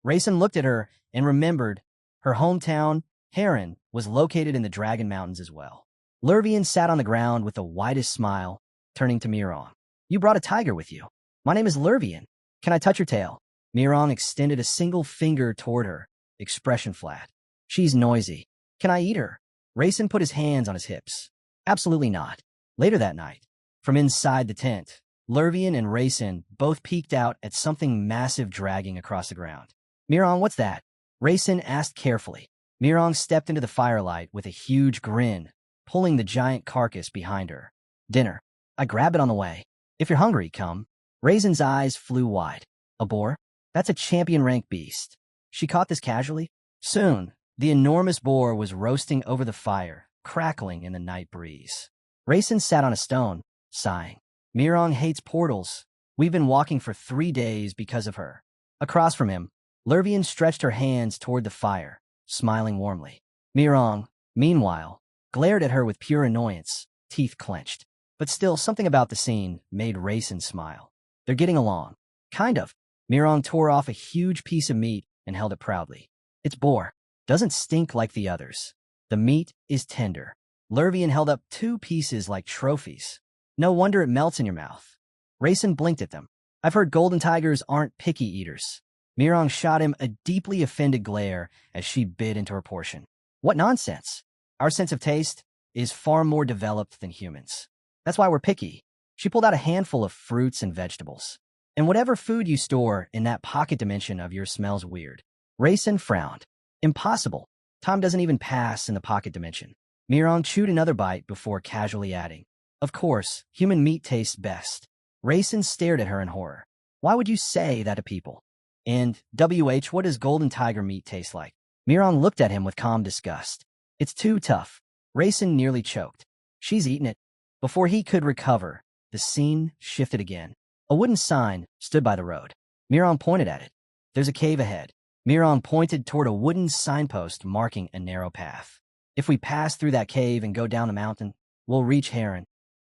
Rayson looked at her and remembered her hometown, Heron, was located in the Dragon Mountains as well. Lurvian sat on the ground with the widest smile, turning to Mirong. "You brought a tiger with you." "My name is Lurvian. Can I touch your tail?" Mirong extended a single finger toward her, expression flat. "She's noisy. Can I eat her?" Rayson put his hands on his hips. "Absolutely not." Later that night, from inside the tent, Lurvian and Rayson both peeked out at something massive dragging across the ground. "Mirong, what's that?" Rayson asked carefully. Mirong stepped into the firelight with a huge grin, pulling the giant carcass behind her. "Dinner. I grabbed it on the way. If you're hungry, come." Rayson's eyes flew wide. "A boar? That's a champion-rank beast." She caught this casually. Soon, the enormous boar was roasting over the fire, crackling in the night breeze. Rayson sat on a stone, sighing. Mirong hates portals. We've been walking for 3 days because of her. Across from him, Lurvian stretched her hands toward the fire, smiling warmly. Mirong, meanwhile, glared at her with pure annoyance, teeth clenched. But still, something about the scene made Rayson smile. They're getting along. Kind of. Mirong tore off a huge piece of meat and held it proudly. It's boar. Doesn't stink like the others. The meat is tender. Lurvian held up 2 pieces like trophies. No wonder it melts in your mouth. Rayson blinked at them. I've heard golden tigers aren't picky eaters. Mirong shot him a deeply offended glare as she bit into her portion. What nonsense. Our sense of taste is far more developed than humans. That's why we're picky. She pulled out a handful of fruits and vegetables. And whatever food you store in that pocket dimension of yours smells weird. Rayson frowned. Impossible. Time doesn't even pass in the pocket dimension. Mirong chewed another bite before casually adding, of course, human meat tastes best. Rayson stared at her in horror. Why would you say that to people? And, what does golden tiger meat taste like? Mirong looked at him with calm disgust. It's too tough. Rayson nearly choked. She's eaten it. Before he could recover, the scene shifted again. A wooden sign stood by the road. Mirong pointed at it. There's a cave ahead. Mirong pointed toward a wooden signpost marking a narrow path. If we pass through that cave and go down the mountain, we'll reach Heron.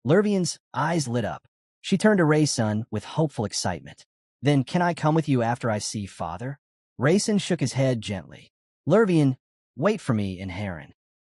Lurvian's eyes lit up. She turned to Rayson with hopeful excitement. Then can I come with you after I see father? Rayson shook his head gently. Lurvian, wait for me in Heron.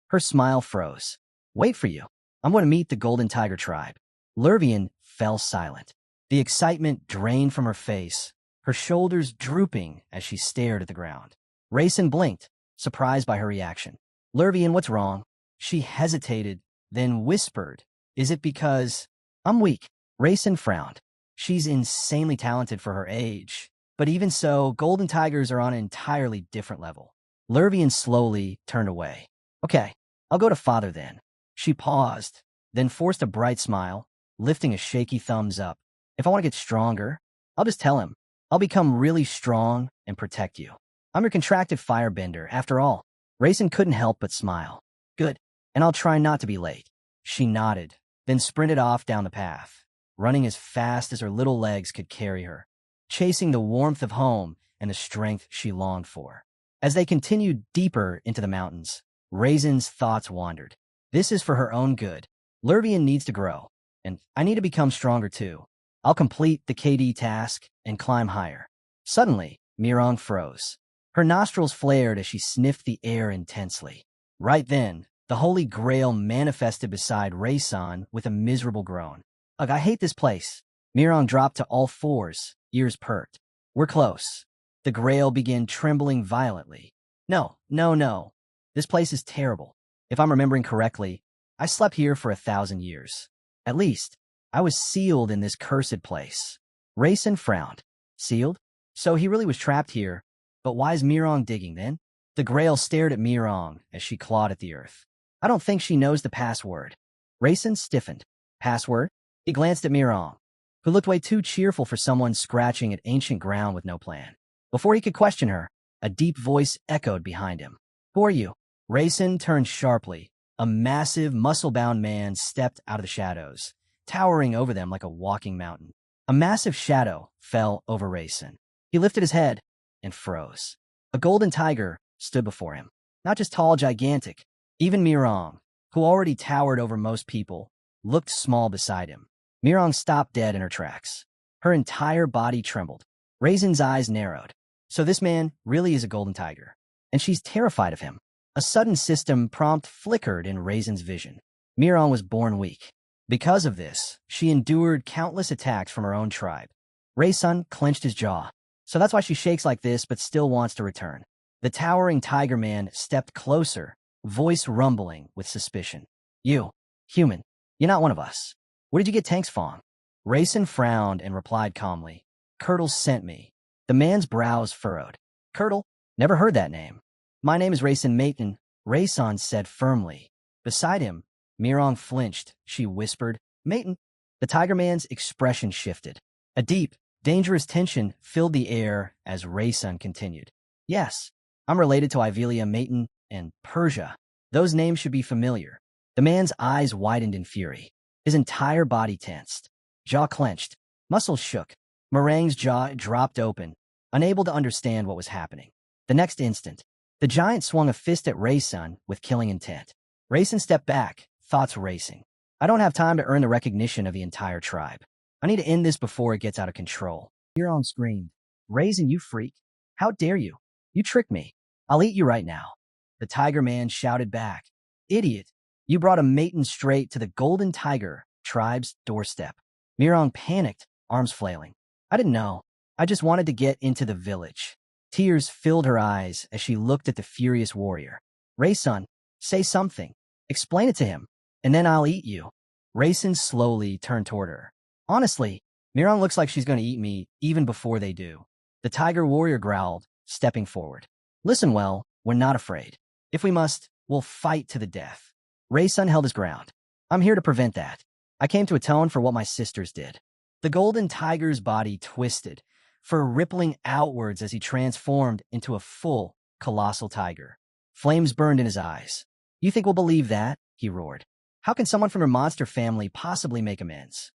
Her smile froze. Wait for you. I'm going to meet the Golden Tiger tribe. Lurvian fell silent. The excitement drained from her face, her shoulders drooping as she stared at the ground. Rayson blinked, surprised by her reaction. Lurvian, what's wrong? She hesitated, then whispered, is it because I'm weak? Rayson frowned. She's insanely talented for her age. But even so, golden tigers are on an entirely different level. Lurvian slowly turned away. Okay, I'll go to father then. She paused, then forced a bright smile, lifting a shaky thumbs up. If I want to get stronger, I'll just tell him. I'll become really strong and protect you. I'm your contracted firebender, after all. Rayson couldn't help but smile. Good, and I'll try not to be late. She nodded, then sprinted off down the path, running as fast as her little legs could carry her, chasing the warmth of home and the strength she longed for. As they continued deeper into the mountains, Rayson's thoughts wandered. This is for her own good. Lurvian needs to grow, and I need to become stronger too. I'll complete the KD task and climb higher. Suddenly, Mirong froze. Her nostrils flared as she sniffed the air intensely. Right then, the Holy Grail manifested beside Rayson with a miserable groan. Ugh, I hate this place. Mirong dropped to all fours, ears perked. We're close. The Grail began trembling violently. No. This place is terrible. If I'm remembering correctly, I slept here for 1,000 years. At least, I was sealed in this cursed place. Rayson frowned. Sealed? So he really was trapped here. But why is Mirong digging then? The Grail stared at Mirong as she clawed at the earth. I don't think she knows the password. Rayson stiffened. Password? He glanced at Mirong, who looked way too cheerful for someone scratching at ancient ground with no plan. Before he could question her, a deep voice echoed behind him. Who are you? Rayson turned sharply. A massive, muscle-bound man stepped out of the shadows, towering over them like a walking mountain. A massive shadow fell over Rayson. He lifted his head and froze. A golden tiger stood before him. Not just tall, gigantic. Even Mirong, who already towered over most people, looked small beside him. Mirong stopped dead in her tracks. Her entire body trembled. Rayson's eyes narrowed. So this man really is a golden tiger. And she's terrified of him. A sudden system prompt flickered in Rayson's vision. Mirong was born weak. Because of this, she endured countless attacks from her own tribe. Rayson clenched his jaw. So that's why she shakes like this but still wants to return. The towering tiger man stepped closer, voice rumbling with suspicion. You, human, you're not one of us. Where did you get Tank's Fong? Rayson frowned and replied calmly. Curdle sent me. The man's brows furrowed. Curdle? Never heard that name. My name is Rayson Maton, Rayson said firmly. Beside him, Mirong flinched. She whispered, Maton. The tiger man's expression shifted. A deep, dangerous tension filled the air as Rayson continued. Yes, I'm related to Ivelia Maton and Persia. Those names should be familiar. The man's eyes widened in fury. His entire body tensed. Jaw clenched. Muscles shook. Meringue's jaw dropped open, unable to understand what was happening. The next instant, the giant swung a fist at Raysun with killing intent. Raysun stepped back, thoughts racing. I don't have time to earn the recognition of the entire tribe. I need to end this before it gets out of control. Miron screamed. Raisin, you freak. How dare you? You tricked me. I'll eat you right now. The tiger man shouted back. Idiot. You brought a maiden straight to the Golden Tiger tribe's doorstep. Miron panicked, arms flailing. I didn't know. I just wanted to get into the village. Tears filled her eyes as she looked at the furious warrior. Raysun, say something. Explain it to him, and then I'll eat you. Raysun slowly turned toward her. Honestly, Miron looks like she's going to eat me even before they do. The tiger warrior growled, stepping forward. Listen well, we're not afraid. If we must, we'll fight to the death. Raysun held his ground. I'm here to prevent that. I came to atone for what my sisters did. The golden tiger's body twisted, fur rippling outwards as he transformed into a full, colossal tiger. Flames burned in his eyes. You think we'll believe that? He roared. How can someone from your monster family possibly make amends?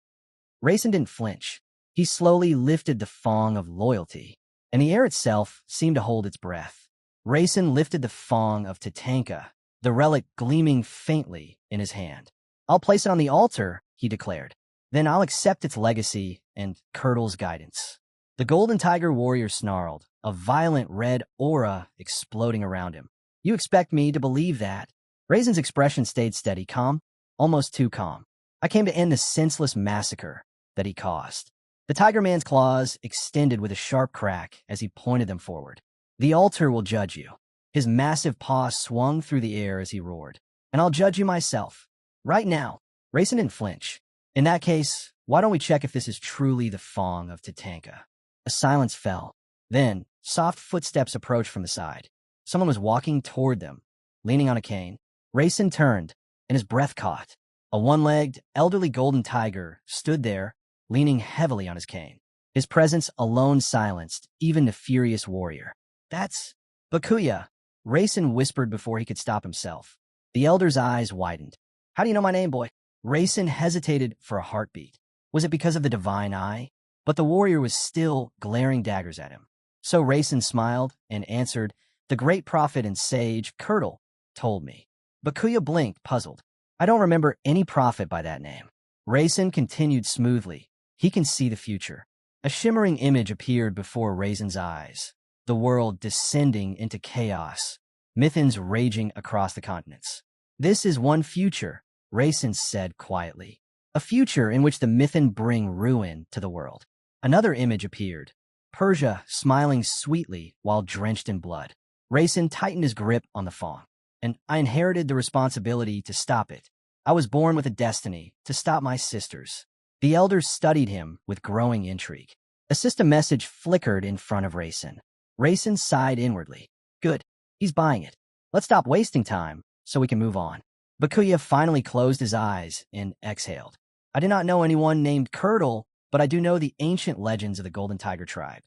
Raysun didn't flinch. He slowly lifted the thong of loyalty, and the air itself seemed to hold its breath. Raysun lifted the thong of Tatanka, the relic gleaming faintly in his hand. I'll place it on the altar, he declared. Then I'll accept its legacy and Curdle's guidance. The golden tiger warrior snarled, a violent red aura exploding around him. You expect me to believe that? Raisin's expression stayed steady, calm, almost too calm. I came to end the senseless massacre that he caused. The tiger man's claws extended with a sharp crack as he pointed them forward. The altar will judge you. His massive paw swung through the air as he roared. And I'll judge you myself. Right now. Raysun didn't flinch. In that case, why don't we check if this is truly the thong of Tatanka? A silence fell. Then, soft footsteps approached from the side. Someone was walking toward them, leaning on a cane. Raysun turned, and his breath caught. A one-legged, elderly golden tiger stood there, leaning heavily on his cane. His presence alone silenced even the furious warrior. That's Bakuya, Raysun whispered before he could stop himself. The elder's eyes widened. How do you know my name, boy? Raysun hesitated for a heartbeat. Was it because of the divine eye? But the warrior was still glaring daggers at him. So Raysun smiled and answered, the great prophet and sage, Curdle, told me. Bakuya blinked, puzzled. I don't remember any prophet by that name. Raysun continued smoothly. He can see the future. A shimmering image appeared before Raysun's eyes. The world descending into chaos. Mythons raging across the continents. This is one future, Raysun said quietly. A future in which the Mython bring ruin to the world. Another image appeared. Persia smiling sweetly while drenched in blood. Raysun tightened his grip on the thong. And I inherited the responsibility to stop it. I was born with a destiny to stop my sisters. The elders studied him with growing intrigue. A system message flickered in front of Raysun. Raysun sighed inwardly. Good. He's buying it. Let's stop wasting time so we can move on. Bakuya finally closed his eyes and exhaled. I do not know anyone named Curdle, but I do know the ancient legends of the Golden Tiger tribe.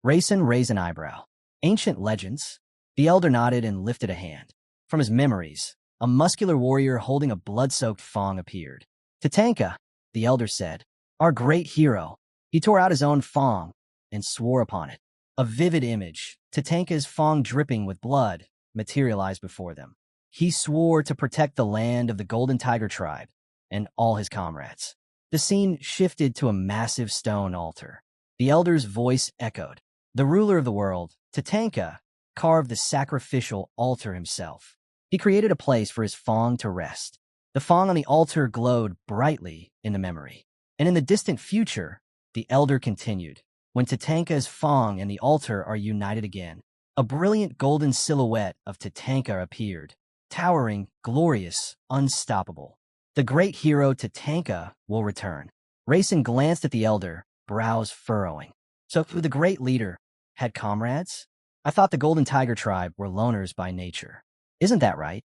Raysun raised an eyebrow. Ancient legends? The elder nodded and lifted a hand. From his memories, a muscular warrior holding a blood-soaked thong appeared. Tatanka, the elder said, our great hero. He tore out his own thong and swore upon it. A vivid image, Tatanka's thong dripping with blood, materialized before them. He swore to protect the land of the Golden Tiger tribe and all his comrades. The scene shifted to a massive stone altar. The elder's voice echoed. The ruler of the world, Tatanka, carved the sacrificial altar himself. He created a place for his thong to rest. The thong on the altar glowed brightly in the memory. And in the distant future, the elder continued, when Tatanka's thong and the altar are united again, a brilliant golden silhouette of Tatanka appeared, towering, glorious, unstoppable. The great hero Tatanka will return. Raysun glanced at the elder, brows furrowing. So the great leader had comrades? I thought the Golden Tiger tribe were loners by nature. Isn't that right?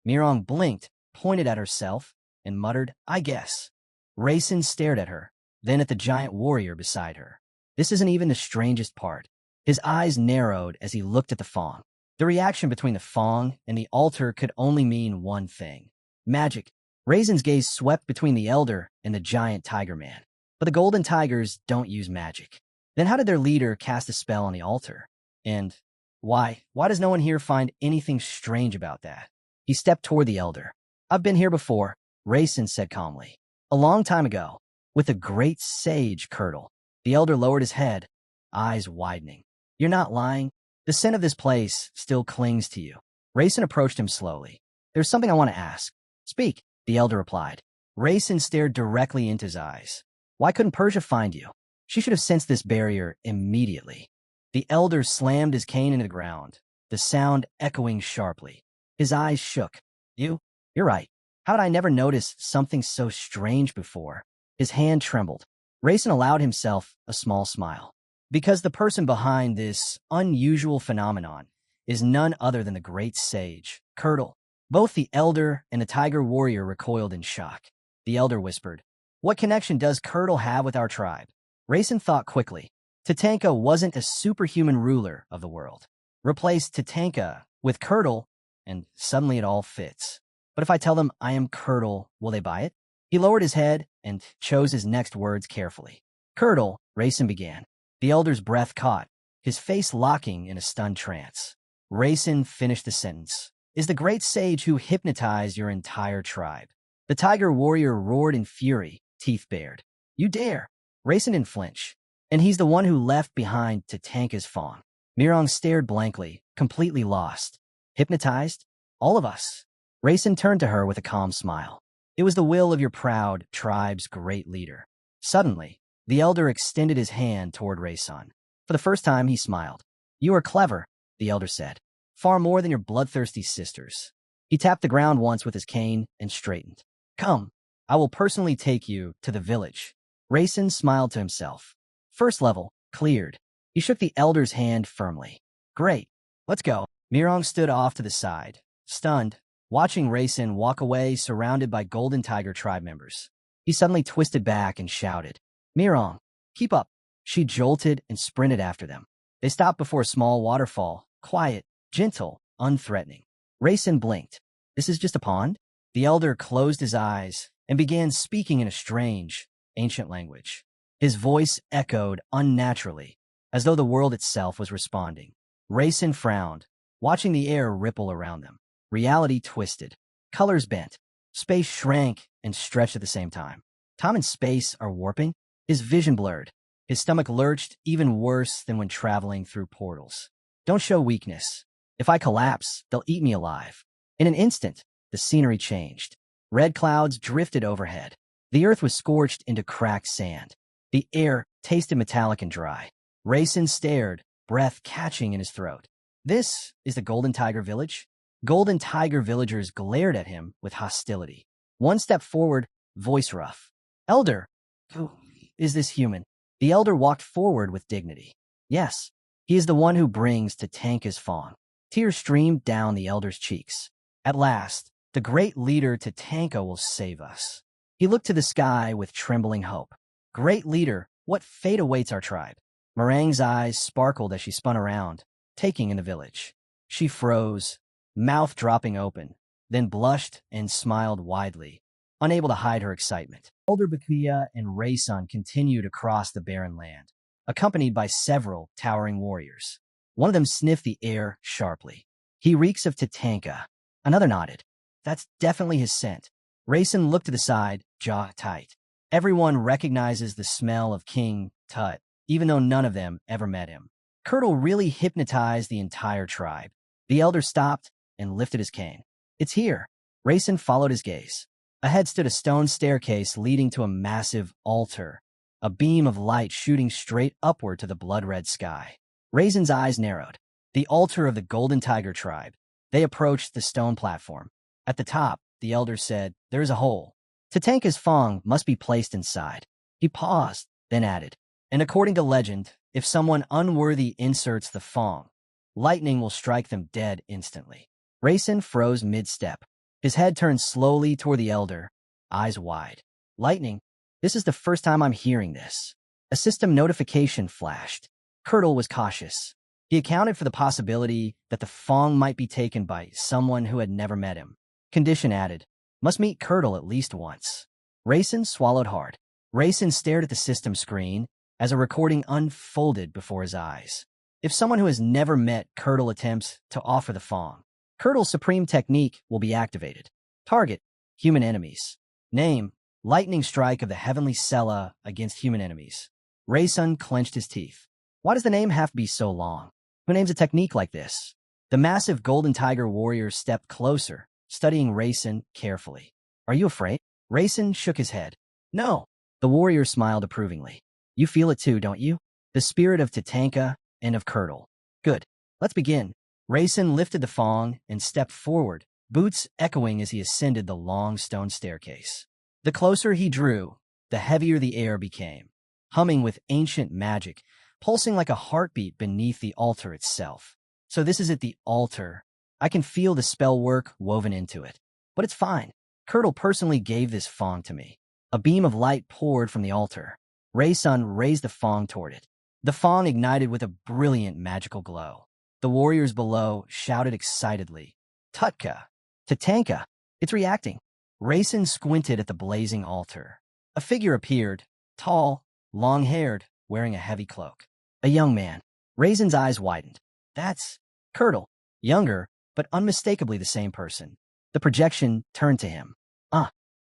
Mirong blinked, pointed at herself, and muttered, I guess. Raysun stared at her, then at the giant warrior beside her. This isn't even the strangest part. His eyes narrowed as he looked at the thong. The reaction between the thong and the altar could only mean one thing. Magic. Raysun's gaze swept between the elder and the giant tiger man. But the golden tigers don't use magic. Then how did their leader cast a spell on the altar? And why? Why does no one here find anything strange about that? He stepped toward the elder. I've been here before, Raisin said calmly. A long time ago, with a great sage, Curdle. The elder lowered his head, eyes widening. You're not lying. The scent of this place still clings to you. Raisin approached him slowly. There's something I want to ask. Speak, the elder replied. Raisin stared directly into his eyes. Why couldn't Persia find you? She should have sensed this barrier immediately. The elder slammed his cane into the ground, the sound echoing sharply. His eyes shook. You're right. How had I never noticed something so strange before? His hand trembled. Raisin allowed himself a small smile. Because the person behind this unusual phenomenon is none other than the great sage, Curdle. Both the elder and the tiger warrior recoiled in shock. The elder whispered, What connection does Curdle have with our tribe? Raisin thought quickly. Tatanka wasn't a superhuman ruler of the world. Replace Tatanka with Curdle, and suddenly it all fits. But if I tell them I am Curdle, will they buy it? He lowered his head and chose his next words carefully. Curdle, Raisin began. The elder's breath caught, his face locking in a stunned trance. Raisin finished the sentence. Is the great sage who hypnotized your entire tribe. The tiger warrior roared in fury, teeth bared. You dare! Raisin didn't flinch. And he's the one who left behind Tatanka's fawn. Mirong stared blankly, completely lost. Hypnotized? All of us. Raisin turned to her with a calm smile. It was the will of your proud tribe's great leader. Suddenly, the elder extended his hand toward Raisin. For the first time, he smiled. You are clever, the elder said. Far more than your bloodthirsty sisters. He tapped the ground once with his cane and straightened. Come, I will personally take you to the village. Raisin smiled to himself. First level, cleared. He shook the elder's hand firmly. Great, let's go. Mirong stood off to the side, stunned, watching Raisin walk away surrounded by Golden Tiger tribe members. He suddenly twisted back and shouted, Mirong, keep up. She jolted and sprinted after them. They stopped before a small waterfall, quiet, gentle, unthreatening. Raisin blinked. This is just a pond? The elder closed his eyes and began speaking in a strange, ancient language. His voice echoed unnaturally, as though the world itself was responding. Raisin frowned, watching the air ripple around them. Reality twisted. Colors bent. Space shrank and stretched at the same time. Time and space are warping. His vision blurred. His stomach lurched even worse than when traveling through portals. Don't show weakness. If I collapse, they'll eat me alive. In an instant, the scenery changed. Red clouds drifted overhead. The earth was scorched into cracked sand. The air tasted metallic and dry. Raisin stared, breath catching in his throat. This is the Golden Tiger Village? Golden Tiger villagers glared at him with hostility. One step forward, voice rough. Elder, who is this human? The elder walked forward with dignity. Yes, he is the one who brings Tatanka's fawn. Tears streamed down the elder's cheeks. At last, the great leader Tatanka will save us. He looked to the sky with trembling hope. Great leader, what fate awaits our tribe? Meringue's eyes sparkled as she spun around, taking in the village. She froze, mouth dropping open, then blushed and smiled widely, unable to hide her excitement. Elder Bakuya and Raisin continued across the barren land, accompanied by several towering warriors. One of them sniffed the air sharply. He reeks of Tatanka. Another nodded. That's definitely his scent. Raisin looked to the side, jaw tight. Everyone recognizes the smell of King Tut, even though none of them ever met him. Curdle really hypnotized the entire tribe. The elder stopped and lifted his cane. It's here. Raisin followed his gaze. Ahead stood a stone staircase leading to a massive altar, a beam of light shooting straight upward to the blood-red sky. Raisin's eyes narrowed. The altar of the Golden Tiger tribe. They approached the stone platform. At the top, the elder said, there is a hole. Tatanka's fong must be placed inside. He paused, then added, and according to legend, if someone unworthy inserts the fong, lightning will strike them dead instantly. Raisin froze mid-step. His head turned slowly toward the elder, eyes wide. Lightning? This is the first time I'm hearing this. A system notification flashed. Curdle was cautious. He accounted for the possibility that the fong might be taken by someone who had never met him. Condition added. Must meet Curdle at least once. Raisin swallowed hard. Rayson stared at the system screen as a recording unfolded before his eyes. If someone who has never met Curdle attempts to offer the Fong, Curdle's supreme technique will be activated. Target: human enemies. Name: lightning strike of the heavenly Sela against human enemies. Rayson clenched his teeth. Why does the name have to be so long? Who names a technique like this? The massive golden tiger warrior stepped closer, studying Rayson carefully. Are you afraid? Rayson shook his head. No. The warrior smiled approvingly. You feel it too, don't you? The spirit of Tatanka and of Curdle. Good. Let's begin. Rayson lifted the Fong and stepped forward, boots echoing as he ascended the long stone staircase. The closer he drew, the heavier the air became, humming with ancient magic, pulsing like a heartbeat beneath the altar itself. So this is at the altar. I can feel the spell work woven into it. But it's fine. Curdle personally gave this Fong to me. A beam of light poured from the altar. Rayson raised the Fong toward it. The Fong ignited with a brilliant magical glow. The warriors below shouted excitedly. Tutka! Tatanka! It's reacting. Rayson squinted at the blazing altar. A figure appeared, tall, long-haired, wearing a heavy cloak. A young man. Rayson's eyes widened. That's Curdle. Younger, but unmistakably the same person. The projection turned to him.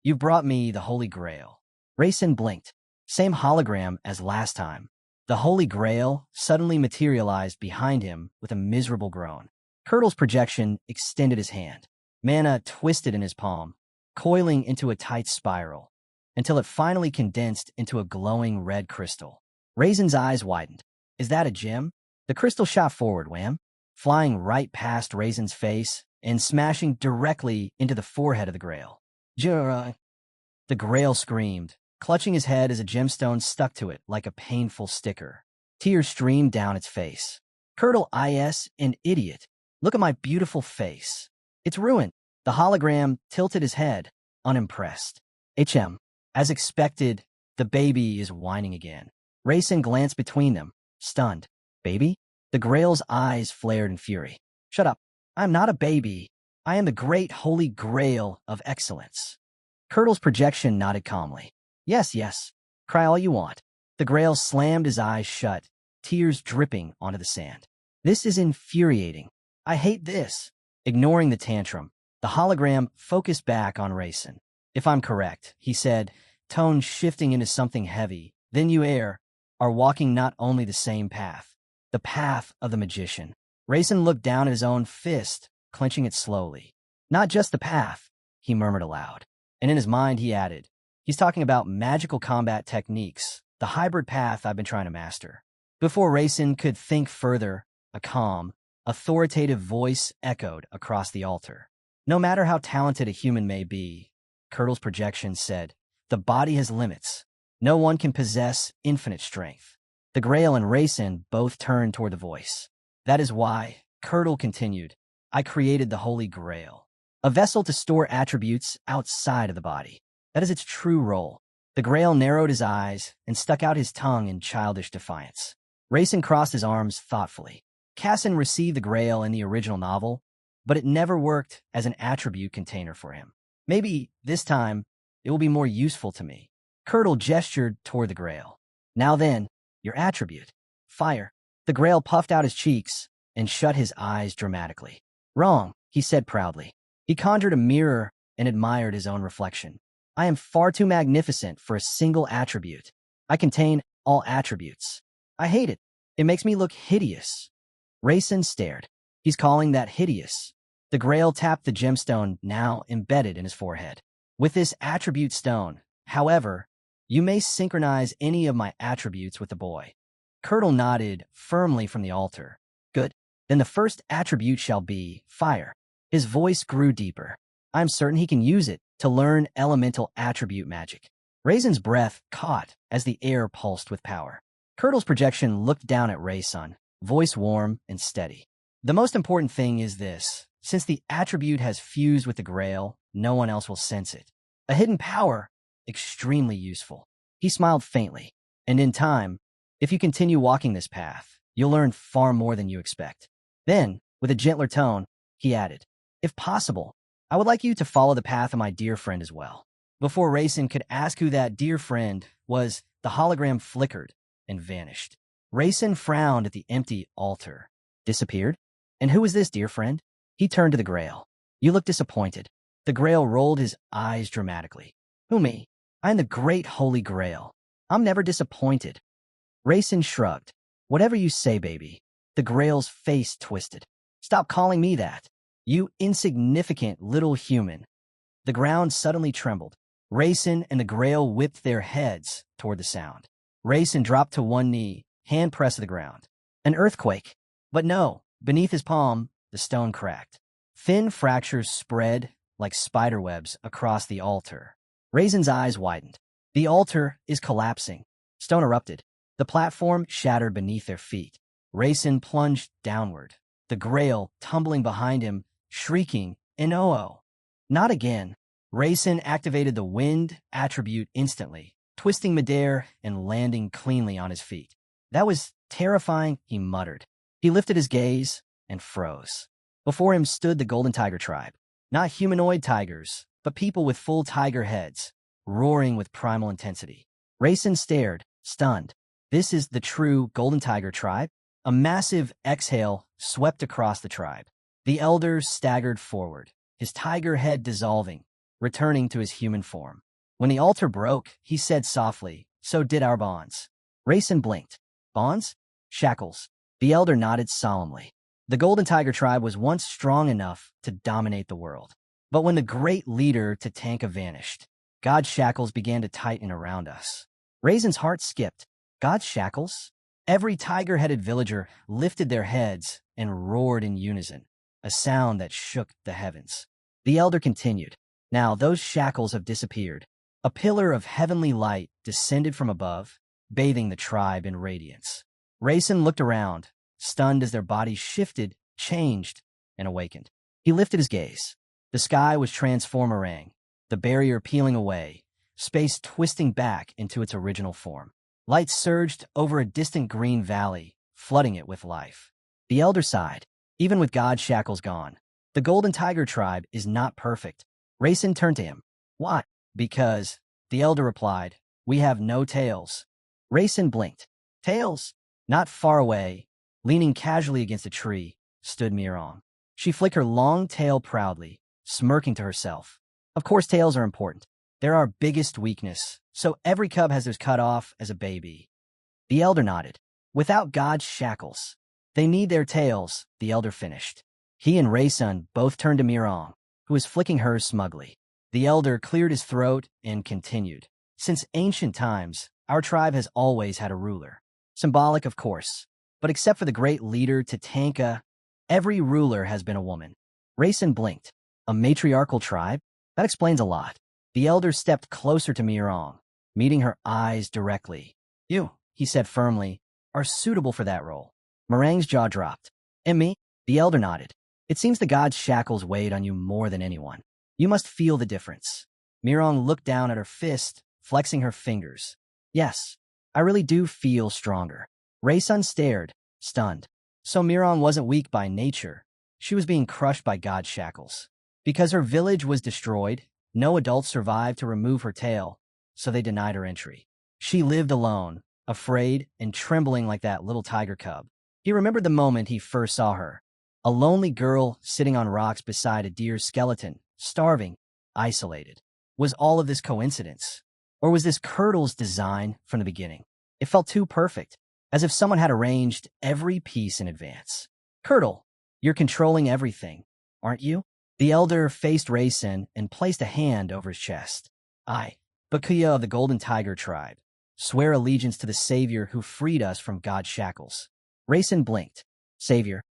You've brought me the Holy Grail. Rayson blinked. Same hologram as last time. The Holy Grail suddenly materialized behind him with a miserable groan. Curdle's projection extended his hand. Mana twisted in his palm, coiling into a tight spiral, until it finally condensed into a glowing red crystal. Rayson's eyes widened. Is that a gem? The crystal shot forward, wham, flying right past Rayson's face and smashing directly into the forehead of the Grail. Jura! The Grail screamed, clutching his head as a gemstone stuck to it like a painful sticker. Tears streamed down its face. Curdle is an idiot. Look at my beautiful face. It's ruined. The hologram tilted his head, unimpressed. As expected, the baby is whining again. Rayson glanced between them, stunned. Baby? The Grail's eyes flared in fury. Shut up. I'm not a baby. I am the great holy Grail of excellence. Curdle's projection nodded calmly. Yes, yes. Cry all you want. The Grail slammed his eyes shut, tears dripping onto the sand. This is infuriating. I hate this. Ignoring the tantrum, the hologram focused back on Rayson. If I'm correct, he said, tone shifting into something heavy, then you are walking not only the same path, the path of the magician. Rayson looked down at his own fist, clenching it slowly. Not just the path, he murmured aloud. And in his mind he added, he's talking about magical combat techniques, the hybrid path I've been trying to master. Before Rayson could think further, a calm, authoritative voice echoed across the altar. No matter how talented a human may be, Curdle's projection said, the body has limits. No one can possess infinite strength. The Grail and Rayson both turned toward the voice. That is why, Curdle continued, I created the Holy Grail. A vessel to store attributes outside of the body. That is its true role. The Grail narrowed his eyes and stuck out his tongue in childish defiance. Rayson crossed his arms thoughtfully. Casson received the Grail in the original novel, but it never worked as an attribute container for him. Maybe, this time, it will be more useful to me. Curdle gestured toward the Grail. Now then, your attribute. Fire. The Grail puffed out his cheeks and shut his eyes dramatically. Wrong, he said proudly. He conjured a mirror and admired his own reflection. I am far too magnificent for a single attribute. I contain all attributes. I hate it. It makes me look hideous. Rayson stared. He's calling that hideous. The Grail tapped the gemstone now embedded in his forehead. With this attribute stone, however, you may synchronize any of my attributes with the boy. Curdle nodded firmly from the altar. Good. Then the first attribute shall be fire. His voice grew deeper. I'm certain he can use it to learn elemental attribute magic. Rayson's breath caught as the air pulsed with power. Curdle's projection looked down at Rayson, voice warm and steady. The most important thing is this. Since the attribute has fused with the Grail, no one else will sense it. A hidden power, extremely useful. He smiled faintly. And in time, if you continue walking this path, you'll learn far more than you expect. Then, with a gentler tone, he added, if possible, I would like you to follow the path of my dear friend as well. Before Rayson could ask who that dear friend was the hologram flickered and vanished. Raisin frowned at the empty altar. Disappeared? And who is this, dear friend? He turned to the Grail. You look disappointed. The Grail rolled his eyes dramatically. Who, me? I am the great Holy Grail. I'm never disappointed. Raisin shrugged. Whatever you say, baby. The Grail's face twisted. Stop calling me that. You insignificant little human. The ground suddenly trembled. Raisin and the Grail whipped their heads toward the sound. Raisin dropped to one knee, hand pressed to the ground. An earthquake. But no, beneath his palm, the stone cracked. Thin fractures spread like spiderwebs across the altar. Raisin's eyes widened. The altar is collapsing. Stone erupted. The platform shattered beneath their feet. Raisin plunged downward. The Grail tumbling behind him, shrieking, "No! Not again!" Raisin activated the wind attribute instantly, twisting midair and landing cleanly on his feet. That was terrifying, he muttered. He lifted his gaze and froze. Before him stood the Golden Tiger tribe. Not humanoid tigers, but people with full tiger heads, roaring with primal intensity. Raisin stared, stunned. This is the true Golden Tiger tribe? A massive exhale swept across the tribe. The elder staggered forward, his tiger head dissolving, returning to his human form. When the altar broke, he said softly, "So did our bonds." Raisin blinked. Bonds? Shackles. The elder nodded solemnly. The Golden Tiger tribe was once strong enough to dominate the world. But when the great leader Tatanka vanished, God's shackles began to tighten around us. Raisin's heart skipped. God's shackles? Every tiger-headed villager lifted their heads and roared in unison, a sound that shook the heavens. The elder continued. Now those shackles have disappeared. A pillar of heavenly light descended from above, bathing the tribe in radiance. Raisin looked around, stunned as their bodies shifted, changed, and awakened. He lifted his gaze. The sky was transforming, the barrier peeling away, space twisting back into its original form. Light surged over a distant green valley, flooding it with life. The elder sighed. Even with God's shackles gone, the Golden Tiger tribe is not perfect. Raisin turned to him. Why? Because, the elder replied, we have no tails. Raisin blinked. Tails? Not far away, leaning casually against a tree, stood Mirong. She flicked her long tail proudly, smirking to herself. Of course tails are important. They're our biggest weakness, so every cub has theirs cut off as a baby. The elder nodded. Without God's shackles, they need their tails, the elder finished. He and Raisin both turned to Mirong, who was flicking hers smugly. The elder cleared his throat and continued. Since ancient times, our tribe has always had a ruler. Symbolic, of course, but except for the great leader Tatanka, every ruler has been a woman. Raisin blinked. A matriarchal tribe? That explains a lot. The elder stepped closer to Mirong, meeting her eyes directly. You, he said firmly, are suitable for that role. Mirang's jaw dropped. And me? The elder nodded. It seems the God's shackles weighed on you more than anyone. You must feel the difference. Mirong looked down at her fist, flexing her fingers. Yes, I really do feel stronger. Raisin stared, stunned. So Mirong wasn't weak by nature. She was being crushed by God's shackles. Because her village was destroyed, no adults survived to remove her tail, so they denied her entry. She lived alone, afraid and trembling like that little tiger cub. He remembered the moment he first saw her. A lonely girl sitting on rocks beside a deer skeleton, starving, isolated. Was all of this coincidence? Or was this Curdle's design from the beginning? It felt too perfect, as if someone had arranged every piece in advance. Curdle, you're controlling everything, aren't you? The elder faced Raisin and placed a hand over his chest. I, Bakuya of the Golden Tiger tribe, swear allegiance to the savior who freed us from God's shackles. Raisin blinked. Savior.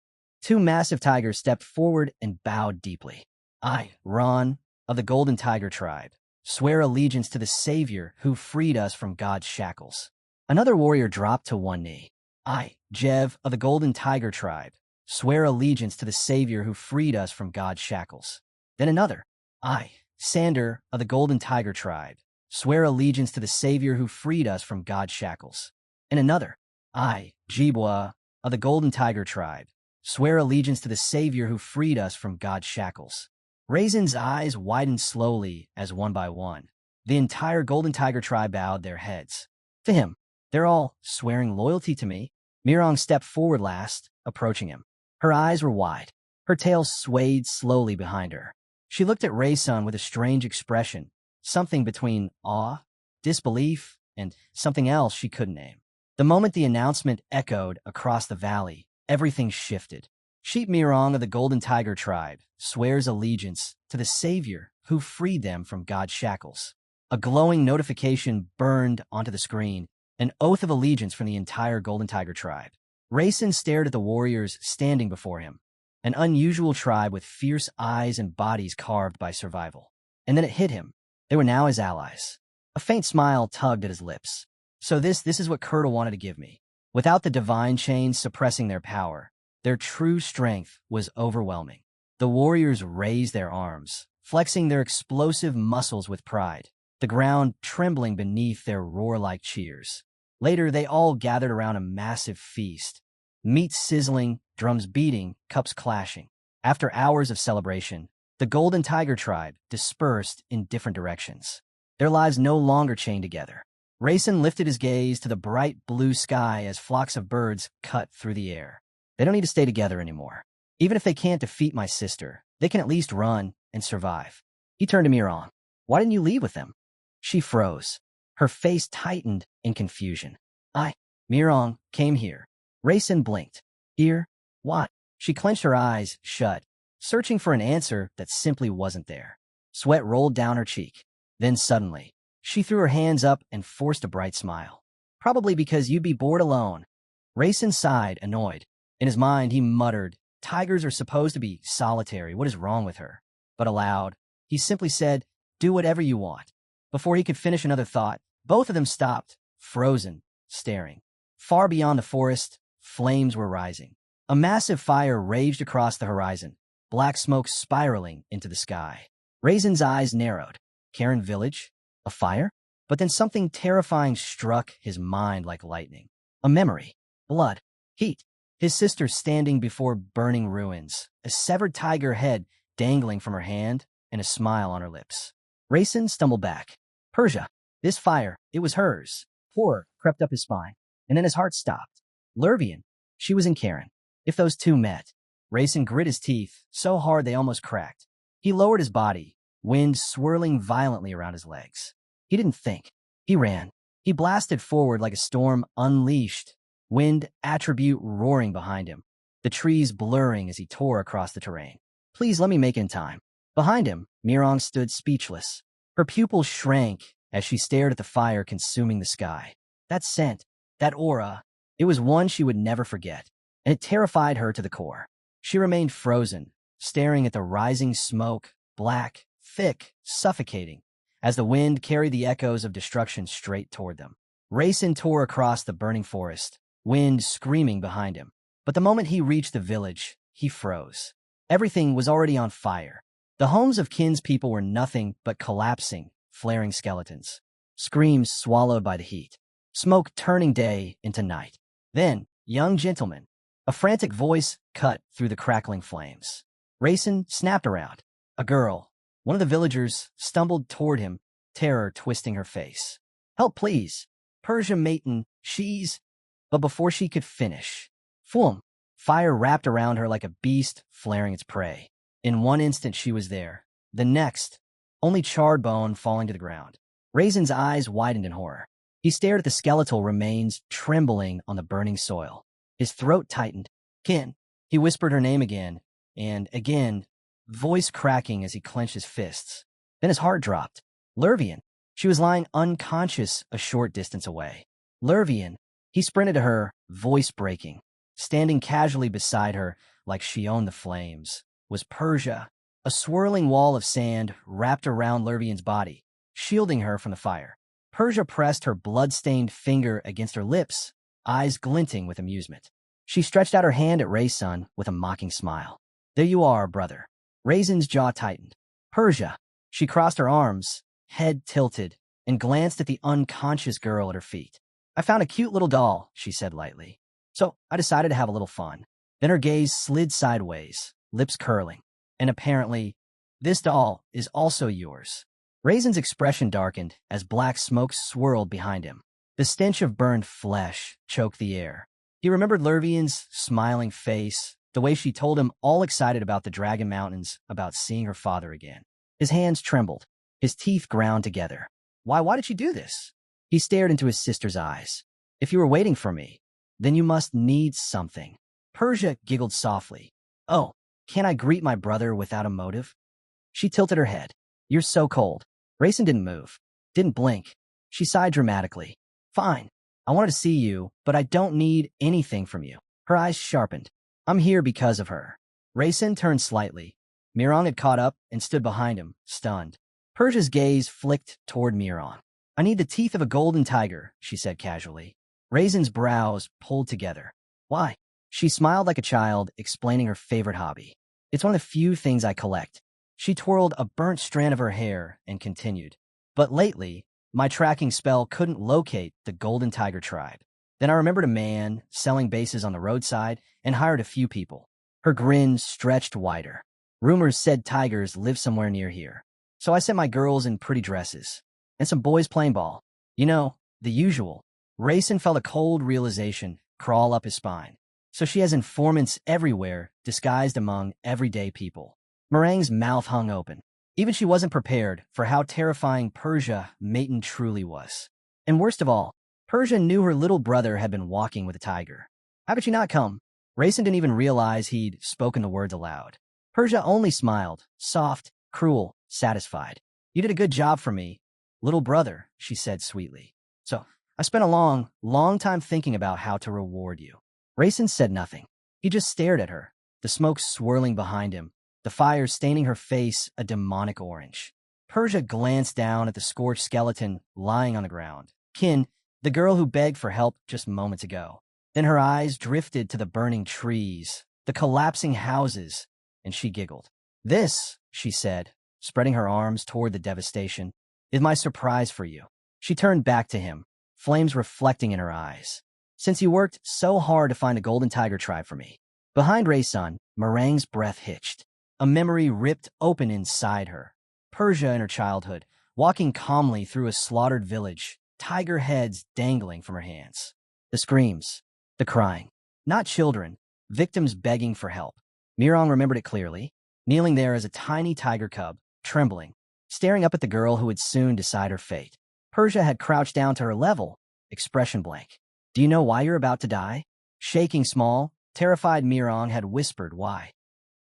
Two massive tigers stepped forward and bowed deeply. I, Ron, of the Golden Tiger tribe, swear allegiance to the savior who freed us from God's shackles. Another warrior dropped to one knee. I, Jev, of the Golden Tiger tribe, swear allegiance to the savior who freed us from God's shackles. Then another. I, Sander, of the Golden Tiger tribe, swear allegiance to the savior who freed us from God's shackles. And another. I, Jibwa, of the Golden Tiger tribe, swear allegiance to the savior who freed us from God's shackles. Raisin's eyes widened slowly as one by one. The entire Golden Tiger tribe bowed their heads. To him, they're all swearing loyalty to me. Mirong stepped forward last, approaching him. Her eyes were wide. Her tail swayed slowly behind her. She looked at Raysun with a strange expression, something between awe, disbelief, and something else she couldn't name. The moment the announcement echoed across the valley, everything shifted. Sheep Mirong of the Golden Tiger tribe swears allegiance to the savior who freed them from God's shackles. A glowing notification burned onto the screen, an oath of allegiance from the entire Golden Tiger tribe. Raysun stared at the warriors standing before him, an unusual tribe with fierce eyes and bodies carved by survival. And then it hit him. They were now his allies. A faint smile tugged at his lips. So this is what Curdle wanted to give me. Without the divine chains suppressing their power, their true strength was overwhelming. The warriors raised their arms, flexing their explosive muscles with pride, the ground trembling beneath their roar-like cheers. Later, they all gathered around a massive feast, meat sizzling, drums beating, cups clashing. After hours of celebration, the Golden Tiger tribe dispersed in different directions. Their lives no longer chained together. Raysun lifted his gaze to the bright blue sky as flocks of birds cut through the air. They don't need to stay together anymore. Even if they can't defeat my sister, they can at least run and survive. He turned to Mirong. Why didn't you leave with them? She froze. Her face tightened in confusion. Mirong came here. Raysun blinked. Here? What? She clenched her eyes shut, searching for an answer that simply wasn't there. Sweat rolled down her cheek. Then suddenly, she threw her hands up and forced a bright smile. Probably because you'd be bored alone. Raysun sighed, annoyed. In his mind, he muttered, tigers are supposed to be solitary. What is wrong with her? But aloud, he simply said, do whatever you want. Before he could finish another thought, both of them stopped, frozen, staring. Far beyond the forest, flames were rising. A massive fire raged across the horizon, black smoke spiraling into the sky. Raysun's eyes narrowed. Karen Village? A fire? But then something terrifying struck his mind like lightning. A memory. Blood. Heat. His sister standing before burning ruins, a severed tiger head dangling from her hand, and a smile on her lips. Raysun stumbled back. Persia. This fire, it was hers. Horror crept up his spine, and then his heart stopped. Lurvian. She was in Karen. If those two met. Raysun grit his teeth so hard they almost cracked. He lowered his body, wind swirling violently around his legs. He didn't think. He ran. He blasted forward like a storm unleashed, wind attribute roaring behind him, the trees blurring as he tore across the terrain. Please let me make it in time. Behind him, Mirong stood speechless. Her pupils shrank as she stared at the fire consuming the sky. That scent, that aura, it was one she would never forget, and it terrified her to the core. She remained frozen, staring at the rising smoke, black, thick, suffocating, as the wind carried the echoes of destruction straight toward them. Raysun tore across the burning forest, wind screaming behind him. But the moment he reached the village, he froze. Everything was already on fire. The homes of Kin's people were nothing but collapsing, flaring skeletons. Screams swallowed by the heat. Smoke turning day into night. Then, young gentleman. A frantic voice cut through the crackling flames. Raysun snapped around. A girl, one of the villagers, stumbled toward him, terror twisting her face. Help, please. Persia Maiden, she's... But before she could finish, Foom! Fire wrapped around her like a beast flaring its prey. In one instant she was there. The next, only charred bone falling to the ground. Raysun's eyes widened in horror. He stared at the skeletal remains trembling on the burning soil. His throat tightened. Kin. He whispered her name again, and again, voice cracking as he clenched his fists. Then his heart dropped. Lurvian. She was lying unconscious a short distance away. Lurvian. He sprinted to her, voice breaking. Standing casually beside her, like she owned the flames, was Persia. A swirling wall of sand wrapped around Lurvian's body, shielding her from the fire. Persia pressed her blood-stained finger against her lips, eyes glinting with amusement. She stretched out her hand at Raysun with a mocking smile. There you are, brother. Raysun's jaw tightened. Persia. She crossed her arms, head tilted, and glanced at the unconscious girl at her feet. I found a cute little doll, she said lightly. So I decided to have a little fun. Then her gaze slid sideways, lips curling. And apparently, this doll is also yours. Raisin's expression darkened as black smoke swirled behind him. The stench of burned flesh choked the air. He remembered Lurvian's smiling face, the way she told him all excited about the Dragon Mountains, about seeing her father again. His hands trembled. His teeth ground together. Why did she do this? He stared into his sister's eyes. If you were waiting for me, then you must need something. Persia giggled softly. Oh, can't I greet my brother without a motive? She tilted her head. You're so cold. Raisin didn't move. Didn't blink. She sighed dramatically. Fine. I wanted to see you, but I don't need anything from you. Her eyes sharpened. I'm here because of her. Raisin turned slightly. Mirong had caught up and stood behind him, stunned. Persia's gaze flicked toward Mirong. I need the teeth of a golden tiger, she said casually. Raisin's brows pulled together. Why? She smiled like a child, explaining her favorite hobby. It's one of the few things I collect. She twirled a burnt strand of her hair and continued. But lately, my tracking spell couldn't locate the golden tiger tribe. Then I remembered a man selling bases on the roadside and hired a few people. Her grin stretched wider. Rumors said tigers live somewhere near here. So I sent my girls in pretty dresses. And some boys playing ball. You know, the usual. Raisin felt a cold realization crawl up his spine. So she has informants everywhere, disguised among everyday people. Meringue's mouth hung open. Even she wasn't prepared for how terrifying Persia Maiden truly was. And worst of all, Persia knew her little brother had been walking with a tiger. How could she not come? Raisin didn't even realize he'd spoken the words aloud. Persia only smiled, soft, cruel, satisfied. You did a good job for me, little brother, she said sweetly. So, I spent a long time thinking about how to reward you. Raisin said nothing. He just stared at her, the smoke swirling behind him, the fire staining her face a demonic orange. Persia glanced down at the scorched skeleton lying on the ground. Kin, the girl who begged for help just moments ago. Then her eyes drifted to the burning trees, the collapsing houses, and she giggled. This, she said, spreading her arms toward the devastation, is my surprise for you. She turned back to him, flames reflecting in her eyes. Since you worked so hard to find a golden tiger tribe for me. Behind Raisin, Meringue's breath hitched. A memory ripped open inside her. Persia in her childhood, walking calmly through a slaughtered village, tiger heads dangling from her hands. The screams, the crying. Not children, victims begging for help. Mirong remembered it clearly, kneeling there as a tiny tiger cub, trembling, staring up at the girl who would soon decide her fate. Persia had crouched down to her level, expression blank. Do you know why you're about to die? Shaking small, terrified Mirong had whispered why.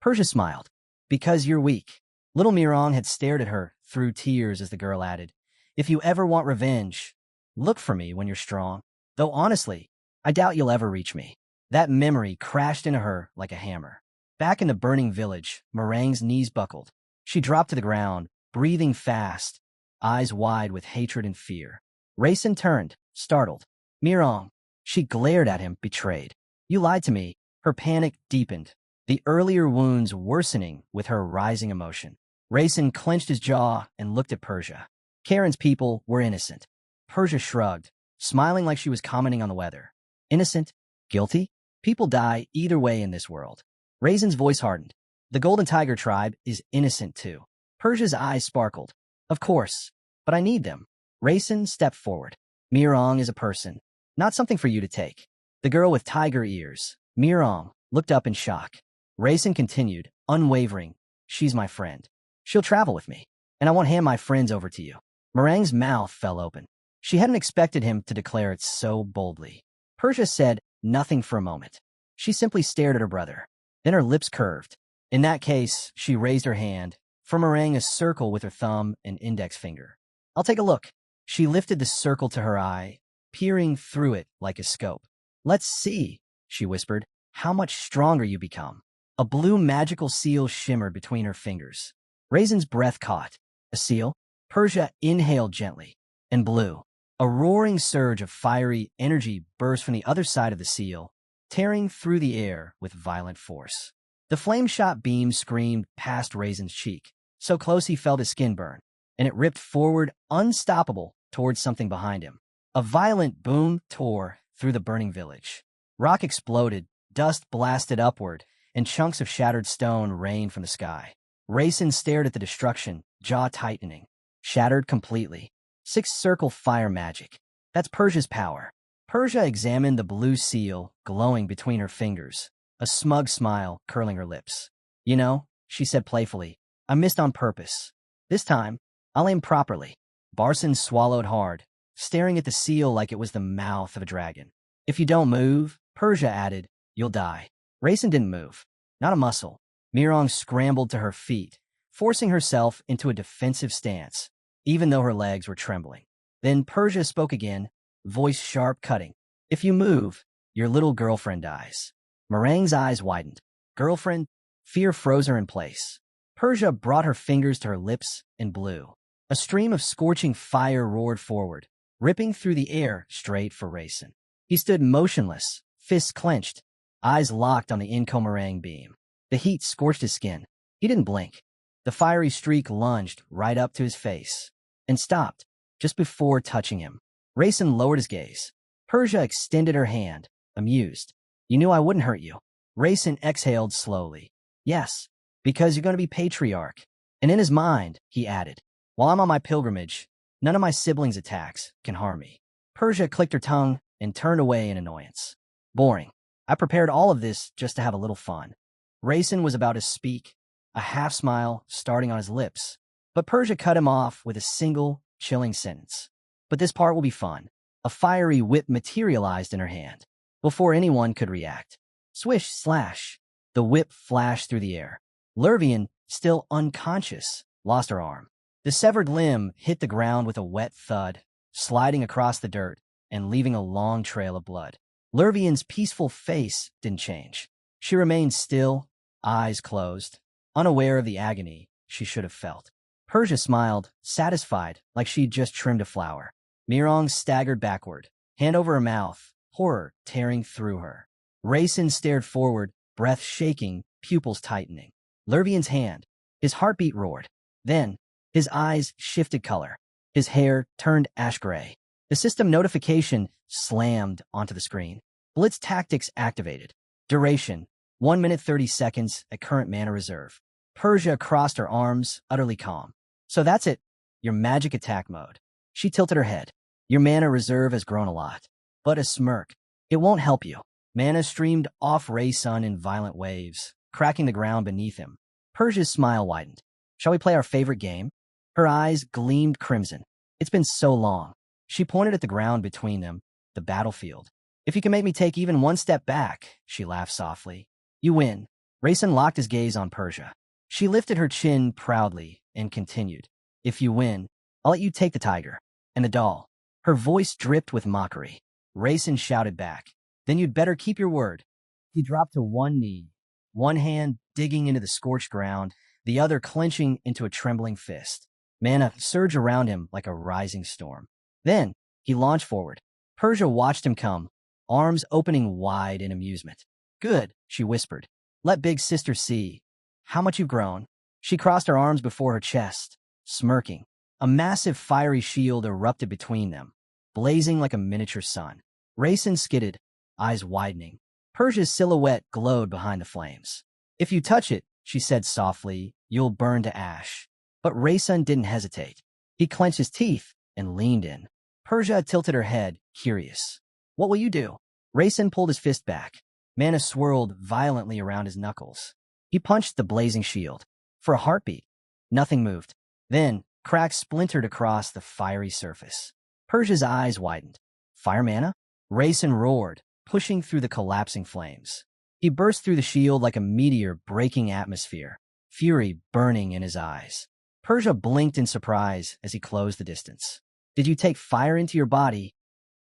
Persia smiled. Because you're weak. Little Mirong had stared at her through tears as the girl added, if you ever want revenge, look for me when you're strong. Though honestly, I doubt you'll ever reach me. That memory crashed into her like a hammer. Back in the burning village, Meringue's knees buckled. She dropped to the ground, breathing fast, eyes wide with hatred and fear. Raisin turned, startled. Mirong. She glared at him, betrayed. You lied to me. Her panic deepened, the earlier wounds worsening with her rising emotion. Raisin clenched his jaw and looked at Persia. Karen's people were innocent. Persia shrugged, smiling like she was commenting on the weather. Innocent? Guilty? People die either way in this world. Raisin's voice hardened. The Golden Tiger tribe is innocent too. Persia's eyes sparkled. Of course, but I need them. Raisin stepped forward. Mirong is a person, not something for you to take. The girl with tiger ears, Mirong, looked up in shock. Raisin continued, unwavering. She's my friend. She'll travel with me, and I won't hand my friends over to you. Meringue's mouth fell open. She hadn't expected him to declare it so boldly. Persia said nothing for a moment. She simply stared at her brother. Then her lips curved. In that case, she raised her hand, for Meringue a circle with her thumb and index finger. I'll take a look. She lifted the circle to her eye, peering through it like a scope. Let's see, she whispered, how much stronger you become. A blue magical seal shimmered between her fingers. Raisin's breath caught. A seal? Persia inhaled gently and blew. A roaring surge of fiery energy burst from the other side of the seal, tearing through the air with violent force. The flame-shot beam screamed past Raisin's cheek, so close he felt his skin burn, and it ripped forward, unstoppable, towards something behind him. A violent boom tore through the burning village. Rock exploded, dust blasted upward, and chunks of shattered stone rained from the sky. Raisin stared at the destruction, jaw tightening. shattered completely. Six-circle fire magic. That's Persia's power. Persia examined the blue seal glowing between her fingers, a smug smile curling her lips. You know, she said playfully, I missed on purpose. This time, I'll aim properly. Barson swallowed hard, staring at the seal like it was the mouth of a dragon. If you don't move, Persia added, you'll die. Raisin didn't move. Not a muscle. Mirong scrambled to her feet, forcing herself into a defensive stance, even though her legs were trembling. Then Persia spoke again, voice sharp cutting. If you move, your little girlfriend dies. Meringue's eyes widened. Girlfriend? Fear froze her in place. Persia brought her fingers to her lips and blew. A stream of scorching fire roared forward, ripping through the air straight for Raisin. He stood motionless, fists clenched, eyes locked on the Inco-Meringue beam. The heat scorched his skin. He didn't blink. The fiery streak lunged right up to his face and stopped just before touching him. Raisin lowered his gaze. Persia extended her hand, amused. You knew I wouldn't hurt you. Raisin exhaled slowly. Yes, because you're going to be patriarch. And in his mind, he added, while I'm on my pilgrimage, none of my siblings' attacks can harm me. Persia clicked her tongue and turned away in annoyance. Boring. I prepared all of this just to have a little fun. Raisin was about to speak, a half smile starting on his lips, but Persia cut him off with a single, chilling sentence. But this part will be fun. A fiery whip materialized in her hand. Before anyone could react. Swish, slash. The whip flashed through the air. Lervian, still unconscious, lost her arm. The severed limb hit the ground with a wet thud, sliding across the dirt and leaving a long trail of blood. Lervian's peaceful face didn't change. She remained still, eyes closed, unaware of the agony she should have felt. Persia smiled, satisfied, like she'd just trimmed a flower. Mirong staggered backward, hand over her mouth, horror tearing through her. Raisin stared forward, breath shaking, pupils tightening. Lervian's hand. His heartbeat roared. Then, his eyes shifted color. His hair turned ash gray. The system notification slammed onto the screen. Blitz tactics activated. Duration, 1 minute 30 seconds at current mana reserve. Persia crossed her arms, utterly calm. So that's it, your magic attack mode. She tilted her head. Your mana reserve has grown a lot. But a smirk. It won't help you. Mana streamed off Raisin in violent waves, cracking the ground beneath him. Persia's smile widened. Shall we play our favorite game? Her eyes gleamed crimson. It's been so long. She pointed at the ground between them, the battlefield. If you can make me take even one step back, she laughed softly. You win. Raisin locked his gaze on Persia. She lifted her chin proudly and continued. If you win, I'll let you take the tiger and the doll. Her voice dripped with mockery. Raisin shouted back. Then you'd better keep your word. He dropped to one knee, one hand digging into the scorched ground, the other clenching into a trembling fist. Mana surged around him like a rising storm. Then, he launched forward. Persia watched him come, arms opening wide in amusement. Good, she whispered. Let big sister see. How much you've grown. She crossed her arms before her chest, smirking. A massive fiery shield erupted between them, blazing like a miniature sun. Raisin skidded, eyes widening. Persia's silhouette glowed behind the flames. If you touch it, she said softly, you'll burn to ash. But Raisin didn't hesitate. He clenched his teeth and leaned in. Persia tilted her head, curious. What will you do? Raisin pulled his fist back. Mana swirled violently around his knuckles. He punched the blazing shield. For a heartbeat, nothing moved. Then, cracks splintered across the fiery surface. Persia's eyes widened. Fire mana? Raisin roared, pushing through the collapsing flames. He burst through the shield like a meteor breaking atmosphere, fury burning in his eyes. Persia blinked in surprise as he closed the distance. Did you take fire into your body?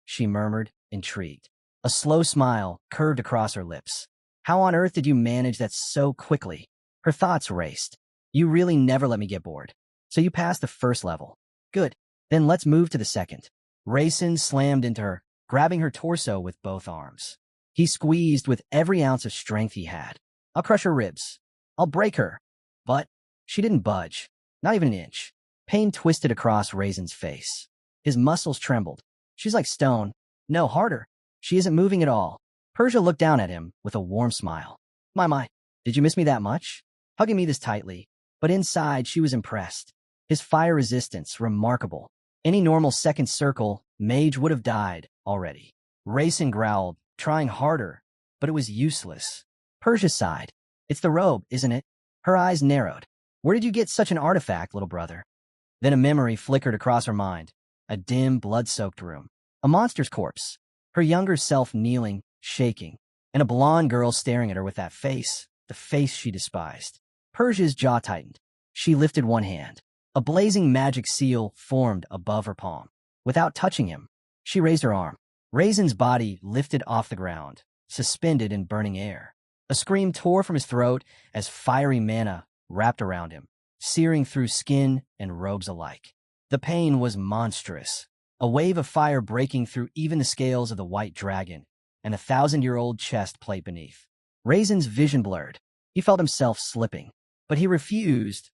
She murmured, intrigued. A slow smile curved across her lips. How on earth did you manage that so quickly? Her thoughts raced. You really never let me get bored. So you passed the first level. Good. Then let's move to the second. Raisin slammed into her, grabbing her torso with both arms. He squeezed with every ounce of strength he had. I'll crush her ribs. I'll break her. But she didn't budge. Not even an inch. Pain twisted across Raisin's face. His muscles trembled. She's like stone. No, harder. She isn't moving at all. Persia looked down at him with a warm smile. My, did you miss me that much? Hugging me this tightly. But inside, she was impressed. His fire resistance, remarkable. Any normal second circle mage would have died already. Raisin growled, trying harder, but it was useless. Persia sighed. It's the robe, isn't it? Her eyes narrowed. Where did you get such an artifact, little brother? Then a memory flickered across her mind. A dim, blood-soaked room. A monster's corpse. Her younger self kneeling, shaking, and a blonde girl staring at her with that face, the face she despised. Persia's jaw tightened. She lifted one hand. A blazing magic seal formed above her palm. Without touching him, she raised her arm. Raisin's body lifted off the ground, suspended in burning air. A scream tore from his throat as fiery mana wrapped around him, searing through skin and robes alike. The pain was monstrous, a wave of fire breaking through even the scales of the white dragon and the 1,000-year-old chest plate beneath. Raisin's vision blurred. He felt himself slipping, but he refused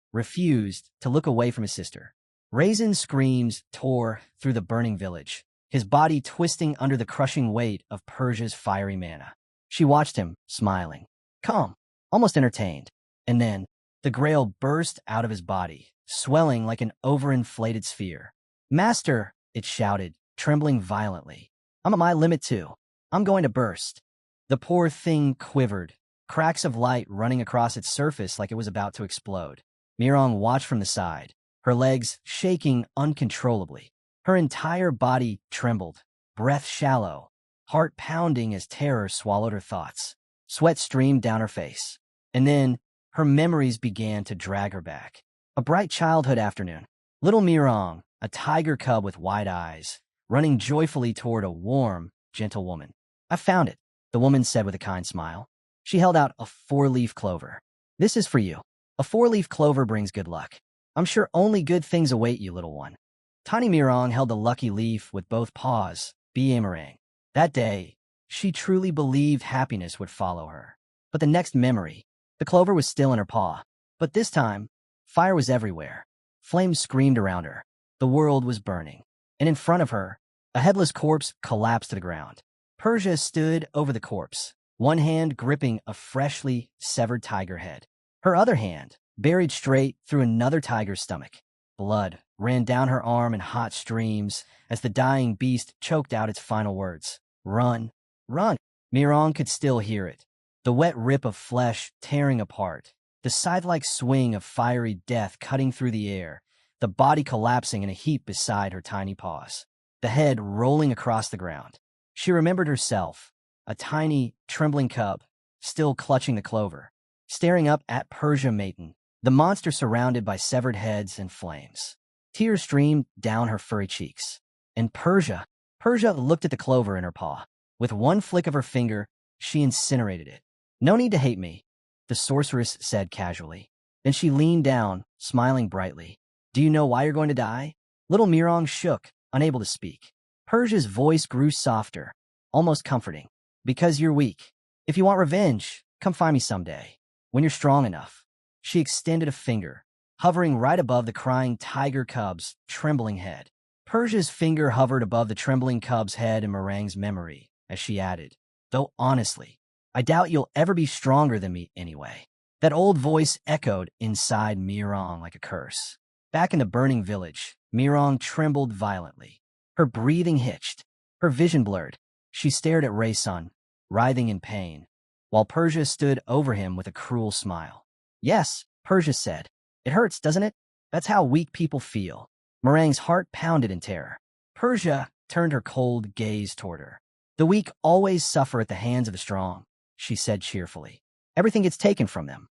to look away from his sister. Raisin's screams tore through the burning village, his body twisting under the crushing weight of Persia's fiery mana. She watched him, smiling, calm, almost entertained. And then, the grail burst out of his body, swelling like an overinflated sphere. Master, it shouted, trembling violently. I'm at my limit too. I'm going to burst. The poor thing quivered, cracks of light running across its surface like it was about to explode. Mirong watched from the side, her legs shaking uncontrollably. Her entire body trembled, breath shallow, heart pounding as terror swallowed her thoughts. Sweat streamed down her face. And then, her memories began to drag her back. A bright childhood afternoon. Little Mirong, a tiger cub with wide eyes, running joyfully toward a warm, gentle woman. I found it, the woman said with a kind smile. She held out a 4-leaf clover. This is for you. A 4-leaf clover brings good luck. I'm sure only good things await you, little one. Tiny Mirong held the lucky leaf with both paws, boomerang. That day, she truly believed happiness would follow her. But the next memory, the clover was still in her paw. But this time, fire was everywhere. Flames screamed around her. The world was burning. And in front of her, a headless corpse collapsed to the ground. Persia stood over the corpse, one hand gripping a freshly severed tiger head. Her other hand buried straight through another tiger's stomach. Blood ran down her arm in hot streams as the dying beast choked out its final words. Run, run. Mirong could still hear it. The wet rip of flesh tearing apart, the scythe-like swing of fiery death cutting through the air, the body collapsing in a heap beside her tiny paws, the head rolling across the ground. She remembered herself, a tiny, trembling cub, still clutching the clover, staring up at Persia Maiden, the monster surrounded by severed heads and flames. Tears streamed down her furry cheeks. And Persia looked at the clover in her paw. With one flick of her finger, she incinerated it. No need to hate me, the sorceress said casually. Then she leaned down, smiling brightly. Do you know why you're going to die? Little Mirong shook, unable to speak. Persia's voice grew softer, almost comforting. Because you're weak. If you want revenge, come find me someday. When you're strong enough. She extended a finger, hovering right above the crying tiger cub's trembling head. Persia's finger hovered above the trembling cub's head in Meringue's memory, as she added, though honestly, I doubt you'll ever be stronger than me anyway. That old voice echoed inside Mirong like a curse. Back in the burning village, Mirong trembled violently. Her breathing hitched, her vision blurred. She stared at Raisin, writhing in pain, while Persia stood over him with a cruel smile. Yes, Persia said. It hurts, doesn't it? That's how weak people feel. Meringue's heart pounded in terror. Persia turned her cold gaze toward her. The weak always suffer at the hands of the strong, she said cheerfully. Everything gets taken from them.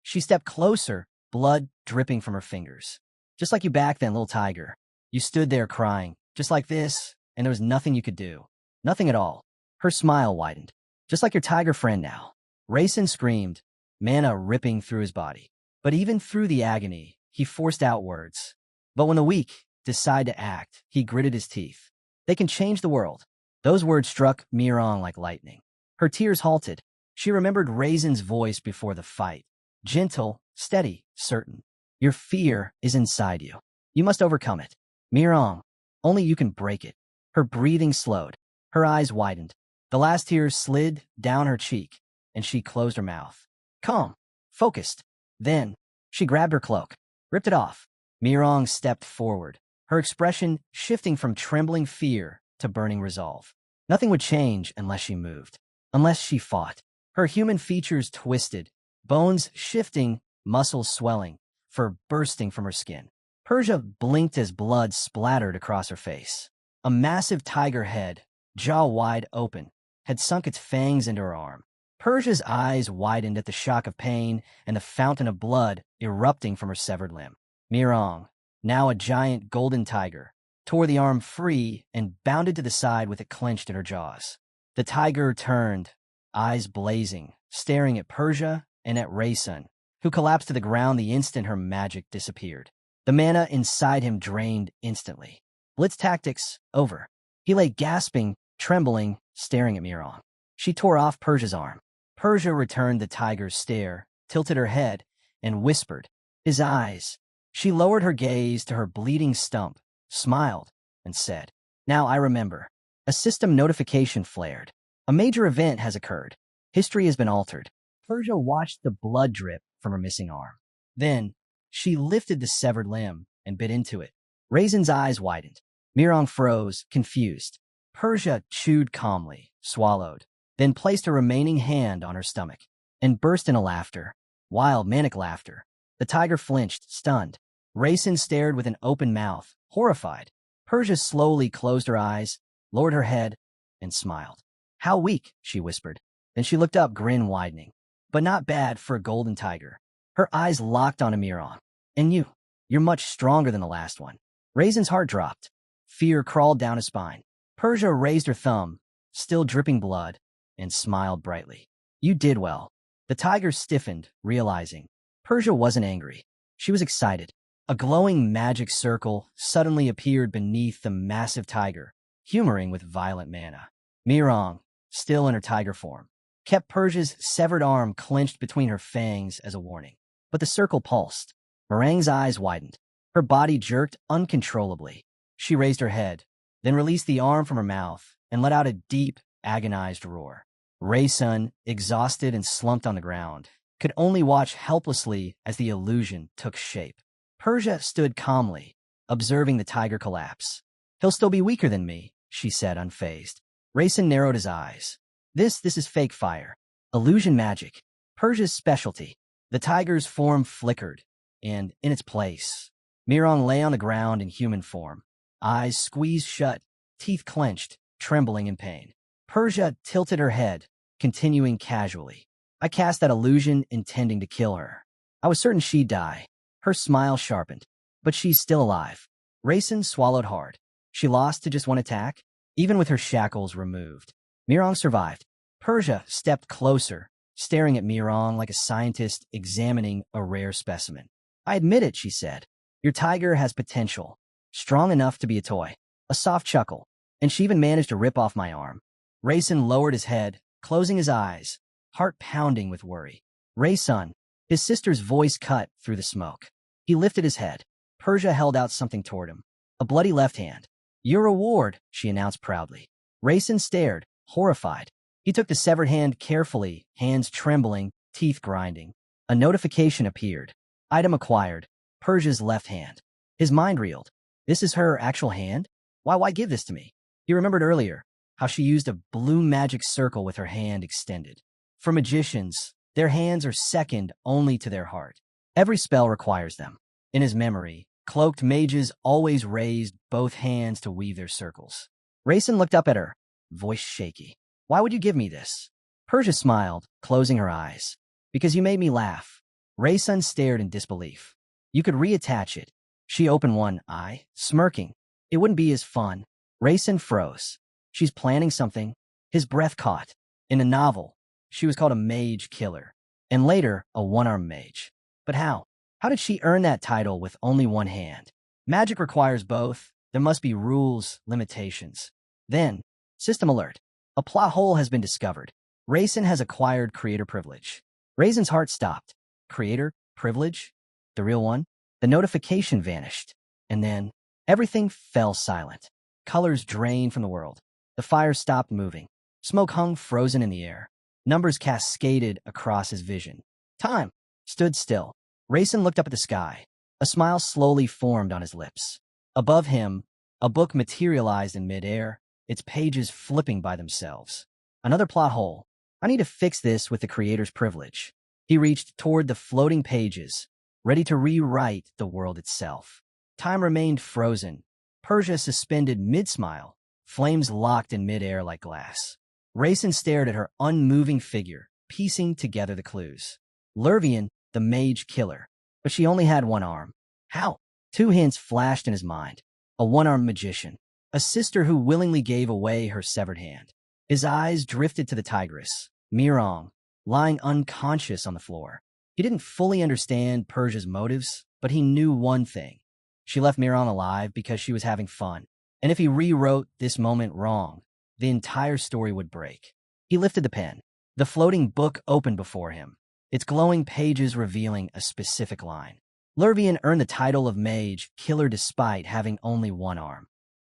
She stepped closer, blood dripping from her fingers. Just like you back then, little tiger. You stood there crying, just like this, and there was nothing you could do. Nothing at all. Her smile widened. Just like your tiger friend now. Raisin screamed, mana ripping through his body. But even through the agony, he forced out words. But when the weak decide to act, he gritted his teeth. They can change the world. Those words struck Mirong like lightning. Her tears halted. She remembered Raisin's voice before the fight. Gentle, steady, certain. Your fear is inside you. You must overcome it. Mirong, only you can break it. Her breathing slowed. Her eyes widened. The last tears slid down her cheek, and she closed her mouth. Calm, focused. Then, she grabbed her cloak, ripped it off. Mirong stepped forward, her expression shifting from trembling fear to burning resolve. Nothing would change unless she moved, unless she fought. Her human features twisted, bones shifting, muscles swelling, fur bursting from her skin. Persia blinked as blood splattered across her face. A massive tiger head, jaw wide open, had sunk its fangs into her arm. Persia's eyes widened at the shock of pain and the fountain of blood erupting from her severed limb. Mirong, now a giant golden tiger, tore the arm free and bounded to the side with it clenched in her jaws. The tiger turned, eyes blazing, staring at Persia and at Raysun, who collapsed to the ground the instant her magic disappeared. The mana inside him drained instantly. Blitz tactics over. He lay gasping, trembling, staring at Mirong. She tore off Persia's arm. Persia returned the tiger's stare, tilted her head, and whispered, his eyes. She lowered her gaze to her bleeding stump, smiled, and said, now I remember. A system notification flared. A major event has occurred. History has been altered. Persia watched the blood drip from her missing arm. Then, she lifted the severed limb and bit into it. Raisin's eyes widened. Mirong froze, confused. Persia chewed calmly, swallowed, then placed her remaining hand on her stomach, and burst into laughter. Wild, manic laughter. The tiger flinched, stunned. Raisin stared with an open mouth, horrified. Persia slowly closed her eyes, lowered her head, and smiled. How weak, she whispered. Then she looked up, grin widening. But not bad for a golden tiger. Her eyes locked on Mirong. And you're much stronger than the last one. Raisin's heart dropped. Fear crawled down his spine. Persia raised her thumb, still dripping blood, and smiled brightly. You did well. The tiger stiffened, realizing. Persia wasn't angry. She was excited. A glowing magic circle suddenly appeared beneath the massive tiger, humoring with violent mana. Mirong, still in her tiger form, kept Persia's severed arm clenched between her fangs as a warning. But the circle pulsed. Meringue's eyes widened. Her body jerked uncontrollably. She raised her head, then released the arm from her mouth and let out a deep, agonized roar. Raysun, exhausted and slumped on the ground, could only watch helplessly as the illusion took shape. Persia stood calmly, observing the tiger collapse. He'll still be weaker than me, she said, unfazed. Raysun narrowed his eyes. This is fake fire. Illusion magic. Persia's specialty. The tiger's form flickered, and in its place, Mirong lay on the ground in human form, eyes squeezed shut, teeth clenched, trembling in pain. Persia tilted her head, continuing casually. I cast that illusion intending to kill her. I was certain she'd die. Her smile sharpened. But she's still alive. Raysun swallowed hard. She lost to just one attack, even with her shackles removed. Mirong survived. Persia stepped closer, staring at Mirong like a scientist examining a rare specimen. I admit it, she said. Your tiger has potential. Strong enough to be a toy. A soft chuckle. And she even managed to rip off my arm. Raysun lowered his head, closing his eyes, heart pounding with worry. Raysun, his sister's voice cut through the smoke. He lifted his head. Persia held out something toward him. A bloody left hand. Your reward, she announced proudly. Raysun stared, horrified. He took the severed hand carefully, hands trembling, teeth grinding. A notification appeared. Item acquired. Persia's left hand. His mind reeled. This is her actual hand? Why give this to me? He remembered earlier how she used a blue magic circle with her hand extended. For magicians, their hands are second only to their heart. Every spell requires them. In his memory, cloaked mages always raised both hands to weave their circles. Raysun looked up at her, voice shaky. Why would you give me this? Persia smiled, closing her eyes. Because you made me laugh. Raysun stared in disbelief. You could reattach it. She opened one eye, smirking. It wouldn't be as fun. Raysun froze. She's planning something. His breath caught. In a novel, she was called a mage killer, and later a one-armed mage. But how? How did she earn that title with only one hand? Magic requires both. There must be rules, limitations. Then, system alert. A plot hole has been discovered. Raysun has acquired creator privilege. Raisin's heart stopped. Creator privilege? The real one? The notification vanished. And then, everything fell silent. Colors drained from the world. The fire stopped moving. Smoke hung frozen in the air. Numbers cascaded across his vision. Time stood still. Raysun looked up at the sky. A smile slowly formed on his lips. Above him, a book materialized in midair, its pages flipping by themselves. Another plot hole. I need to fix this with the creator's privilege. He reached toward the floating pages, ready to rewrite the world itself. Time remained frozen, Persia suspended mid-smile, flames locked in midair like glass. Rayson stared at her unmoving figure, piecing together the clues. Lurvian, the mage killer. But she only had one arm. How? Two hints flashed in his mind. A one-armed magician. A sister who willingly gave away her severed hand. His eyes drifted to the tigress, Mirong, lying unconscious on the floor. He didn't fully understand Persia's motives, but he knew one thing. She left Mirong alive because she was having fun. And if he rewrote this moment wrong, the entire story would break. He lifted the pen. The floating book opened before him, its glowing pages revealing a specific line. Lurvian earned the title of mage killer despite having only one arm.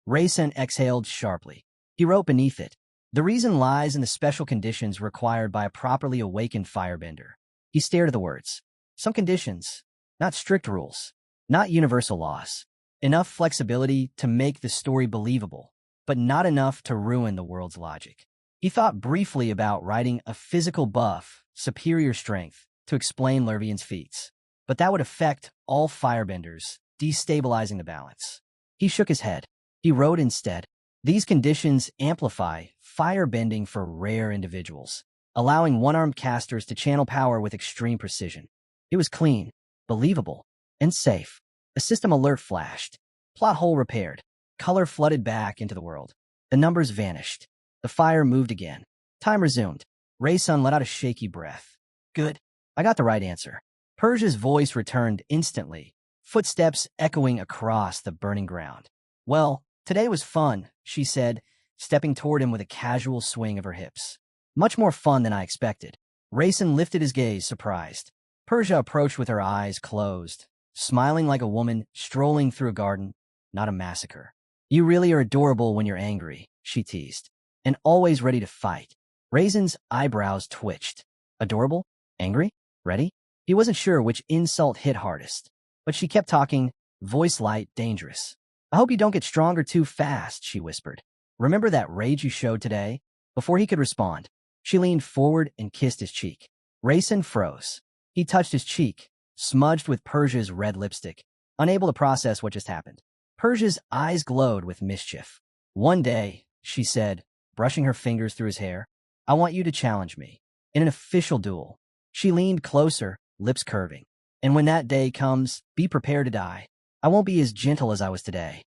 Rayson exhaled sharply. He wrote beneath it, "The reason lies in the special conditions required by a properly awakened firebender." He stared at the words. Some conditions, not strict rules, not universal laws. Enough flexibility to make the story believable, but not enough to ruin the world's logic. He thought briefly about writing a physical buff, superior strength, to explain Lurvian's feats. But that would affect all firebenders, destabilizing the balance. He shook his head. He wrote instead, "These conditions amplify firebending for rare individuals, allowing one-armed casters to channel power with extreme precision." It was clean, believable, and safe. A system alert flashed. Plot hole repaired. Color flooded back into the world. The numbers vanished. The fire moved again. Time resumed. Rayson let out a shaky breath. "Good. I got the right answer." Persia's voice returned instantly, footsteps echoing across the burning ground. "Well, today was fun," she said, stepping toward him with a casual swing of her hips. "Much more fun than I expected." Rayson lifted his gaze, surprised. Persia approached with her eyes closed, smiling like a woman strolling through a garden, not a massacre. "You really are adorable when you're angry," she teased, "and always ready to fight." Rayson's eyebrows twitched. Adorable? Angry? Ready? He wasn't sure which insult hit hardest, but she kept talking, voice light, dangerous. "I hope you don't get stronger too fast," she whispered. "Remember that rage you showed today?" Before he could respond, she leaned forward and kissed his cheek. Rayson froze. He touched his cheek, smudged with Persia's red lipstick, unable to process what just happened. Persia's eyes glowed with mischief. "One day," she said, brushing her fingers through his hair, "I want you to challenge me. In an official duel." She leaned closer, lips curving. "And when that day comes, be prepared to die. I won't be as gentle as I was today."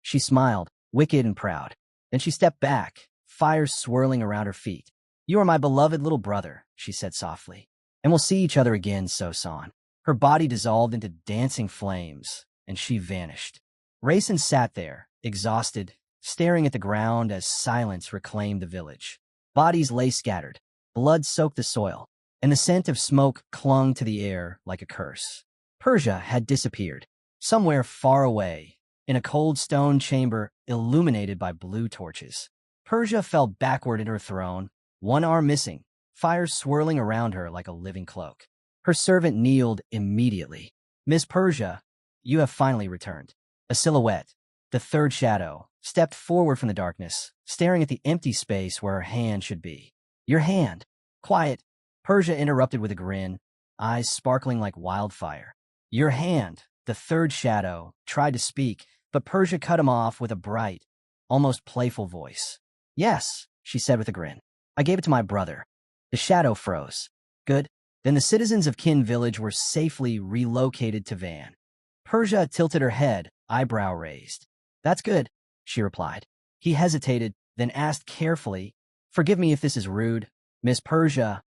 She smiled, wicked and proud. Then she stepped back, fire swirling around her feet. "You are my beloved little brother," she said softly. "And we'll see each other again, So-san." Her body dissolved into dancing flames, and she vanished. Rayson sat there, exhausted, staring at the ground as silence reclaimed the village. Bodies lay scattered, blood soaked the soil, and the scent of smoke clung to the air like a curse. Persia had disappeared, somewhere far away, in a cold stone chamber illuminated by blue torches. Persia fell backward in her throne, one arm missing, fire swirling around her like a living cloak. Her servant kneeled immediately. "Miss Persia, you have finally returned." A silhouette, the third shadow, stepped forward from the darkness, staring at the empty space where her hand should be. "Your hand." "Quiet," Persia interrupted with a grin, eyes sparkling like wildfire. "Your hand," the third shadow, tried to speak, but Persia cut him off with a bright, almost playful voice. "Yes," she said with a grin. "I gave it to my brother." The shadow froze. "Good." Then the citizens of Kin Village were safely relocated to Van. Persia tilted her head, eyebrow raised. "That's good," she replied. He hesitated, then asked carefully, "Forgive me if this is rude, Miss Persia,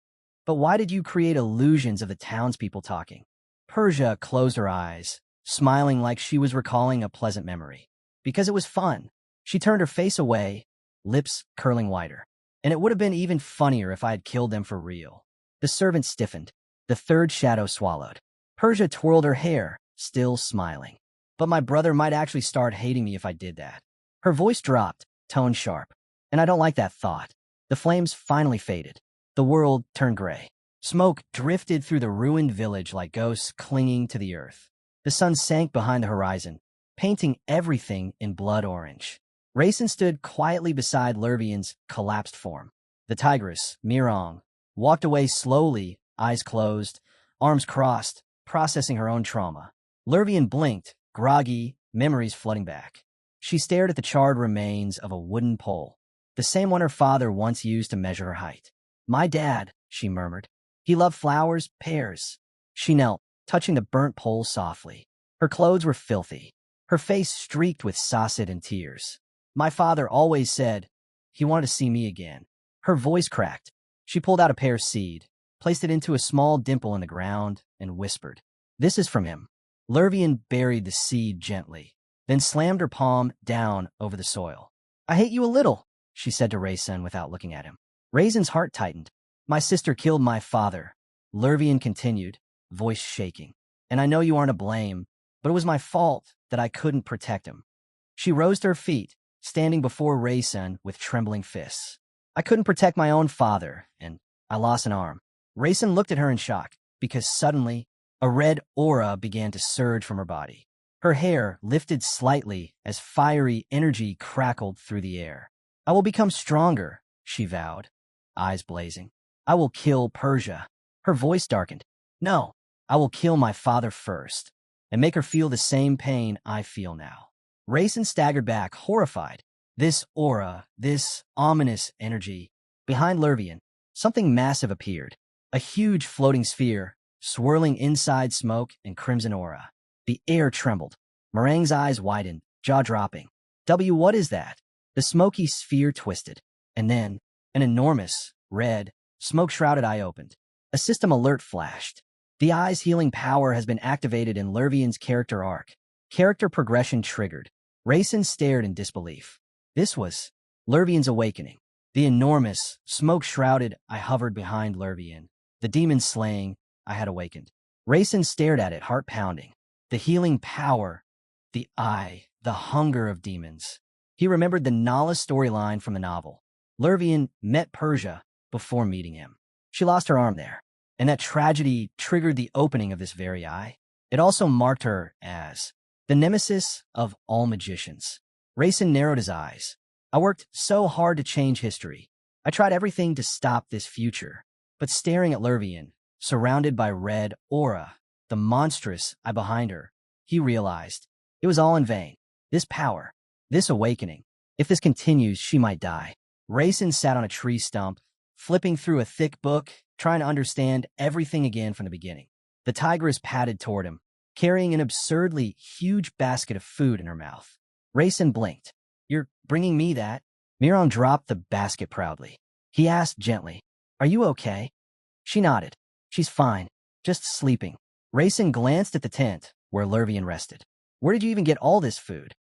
but why did you create illusions of the townspeople talking?" Persia closed her eyes, smiling like she was recalling a pleasant memory. "Because it was fun." She turned her face away, lips curling wider. "And it would have been even funnier if I had killed them for real." The servant stiffened. The third shadow swallowed. Persia twirled her hair, still smiling. "But my brother might actually start hating me if I did that." Her voice dropped, tone sharp. "And I don't like that thought." The flames finally faded. The world turned gray. Smoke drifted through the ruined village like ghosts clinging to the earth. The sun sank behind the horizon, painting everything in blood orange. Raisin stood quietly beside Lervian's collapsed form. The tigress, Mirong, walked away slowly, eyes closed, arms crossed, processing her own trauma. Lervian blinked, groggy, memories flooding back. She stared at the charred remains of a wooden pole, the same one her father once used to measure her height. "My dad," she murmured. "He loved flowers, pears." She knelt, touching the burnt pole softly. Her clothes were filthy, her face streaked with sachet and tears. "My father always said he wanted to see me again." Her voice cracked. She pulled out a pear seed, placed it into a small dimple in the ground, and whispered, "This is from him." Lervian buried the seed gently, then slammed her palm down over the soil. "I hate you a little," she said to Raisin without looking at him. Raisin's heart tightened. "My sister killed my father," Lervian continued, voice shaking. "And I know you aren't to blame, but it was my fault that I couldn't protect him." She rose to her feet, standing before Raisin with trembling fists. "I couldn't protect my own father, and I lost an arm." Raisin looked at her in shock, because suddenly a red aura began to surge from her body. Her hair lifted slightly as fiery energy crackled through the air. "I will become stronger," she vowed, eyes blazing. "I will kill Persia." Her voice darkened. "No, I will kill my father first, and make her feel the same pain I feel now." Raisin staggered back, horrified. This aura, this ominous energy. Behind Lervian, something massive appeared. A huge floating sphere, swirling inside smoke and crimson aura. The air trembled. Meringue's eyes widened, jaw dropping. What is that?" The smoky sphere twisted, and then an enormous, red, smoke-shrouded eye opened. A system alert flashed. "The eye's healing power has been activated in Lervian's character arc. Character progression triggered." Raisin stared in disbelief. This was Lervian's awakening. The enormous, smoke-shrouded eye hovered behind Lervian. The demon slaying I had awakened. Raisin stared at it, heart pounding. The healing power, the eye, the hunger of demons. He remembered the Nala storyline from the novel. Lervian met Persia before meeting him. She lost her arm there, and that tragedy triggered the opening of this very eye. It also marked her as the nemesis of all magicians. Raisin narrowed his eyes. "I worked so hard to change history. I tried everything to stop this future." But staring at Lervian, surrounded by red aura, the monstrous eye behind her, he realized it was all in vain. This power, this awakening, if this continues, she might die. Raisin sat on a tree stump, flipping through a thick book, trying to understand everything again from the beginning. The tigress padded toward him, carrying an absurdly huge basket of food in her mouth. Raisin blinked. "You're bringing me that?" Mirong dropped the basket proudly. He asked gently, "Are you okay?" She nodded. "She's fine, just sleeping." Raisin glanced at the tent where Lervian rested. "Where did you even get all this food?"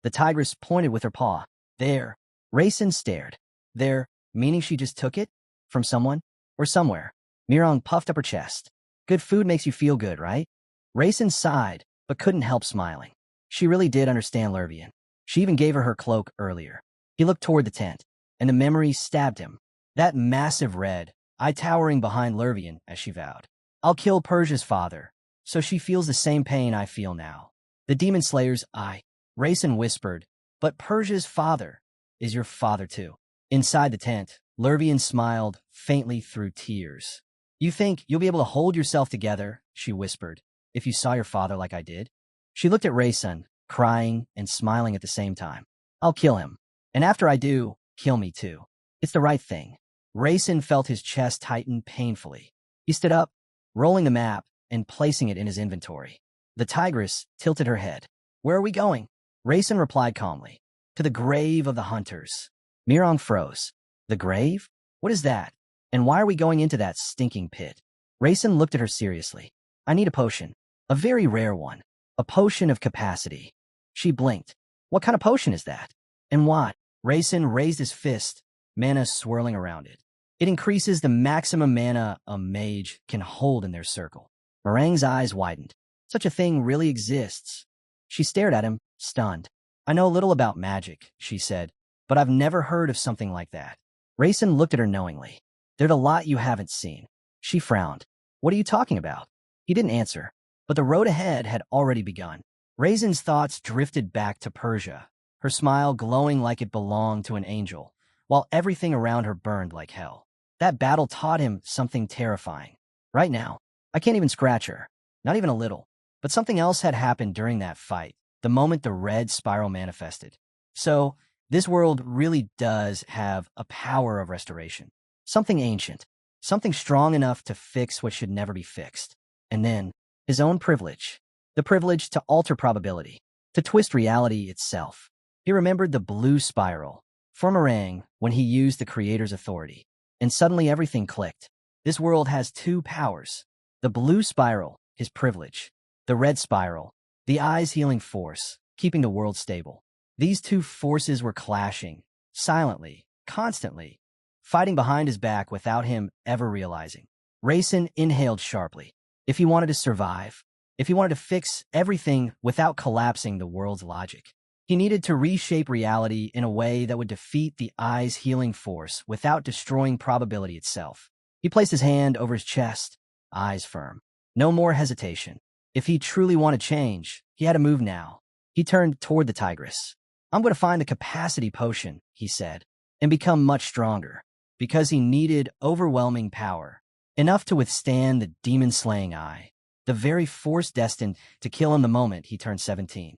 The tigress pointed with her paw. "There." Raisin stared. "There, meaning she just took it? From someone? Or somewhere?" Mirong puffed up her chest. "Good food makes you feel good, right?" Raisin sighed, but couldn't help smiling. She really did understand Lervian. She even gave her cloak earlier. He looked toward the tent, and the memory stabbed him. That massive red, eye towering behind Lervian, as she vowed. "I'll kill Persia's father, so she feels the same pain I feel now." The demon slayer's eye. Raisin whispered, "But Persia's father is your father too." Inside the tent, Lervian smiled faintly through tears. "You think you'll be able to hold yourself together," she whispered, "if you saw your father like I did?" She looked at Raisin, crying and smiling at the same time. "I'll kill him. And after I do, kill me too. It's the right thing." Raisin felt his chest tighten painfully. He stood up, rolling the map and placing it in his inventory. The tigress tilted her head. "Where are we going?" Raisin replied calmly. "To the grave of the hunters." Mirong froze. "The grave? What is that? And why are we going into that stinking pit?" Raisin looked at her seriously. "I need a potion. A very rare one. A potion of capacity." She blinked. "What kind of potion is that? And why?" Raisin raised his fist, mana swirling around it. "It increases the maximum mana a mage can hold in their circle." Meringue's eyes widened. "Such a thing really exists." She stared at him, stunned. "I know a little about magic," she said, "but I've never heard of something like that." Raisin looked at her knowingly. "There's a lot you haven't seen." She frowned. "What are you talking about?" He didn't answer, But the road ahead had already begun. Raisin's thoughts drifted back to Persia, her smile glowing like it belonged to an angel, while everything around her burned like hell. That battle taught him something terrifying. Right now, I can't even scratch her, not even a little. But something else had happened during that fight, the moment the red spiral manifested. So, this world really does have a power of restoration. Something ancient, something strong enough to fix what should never be fixed. And then, his own privilege. The privilege to alter probability, to twist reality itself. He remembered the blue spiral, Formerang, when he used the creator's authority. And suddenly everything clicked. This world has two powers. The blue spiral, his privilege. The red spiral, the eye's healing force, keeping the world stable. These two forces were clashing, silently, constantly, fighting behind his back without him ever realizing. Raisin inhaled sharply. If he wanted to survive, if he wanted to fix everything without collapsing the world's logic, he needed to reshape reality in a way that would defeat the eye's healing force without destroying probability itself. He placed his hand over his chest, eyes firm. No more hesitation. If he truly wanted change, he had to move now. He turned toward the tigress. I'm going to find the capacity potion, he said, and become much stronger, because he needed overwhelming power, enough to withstand the demon-slaying eye, the very force destined to kill him the moment he turned 17.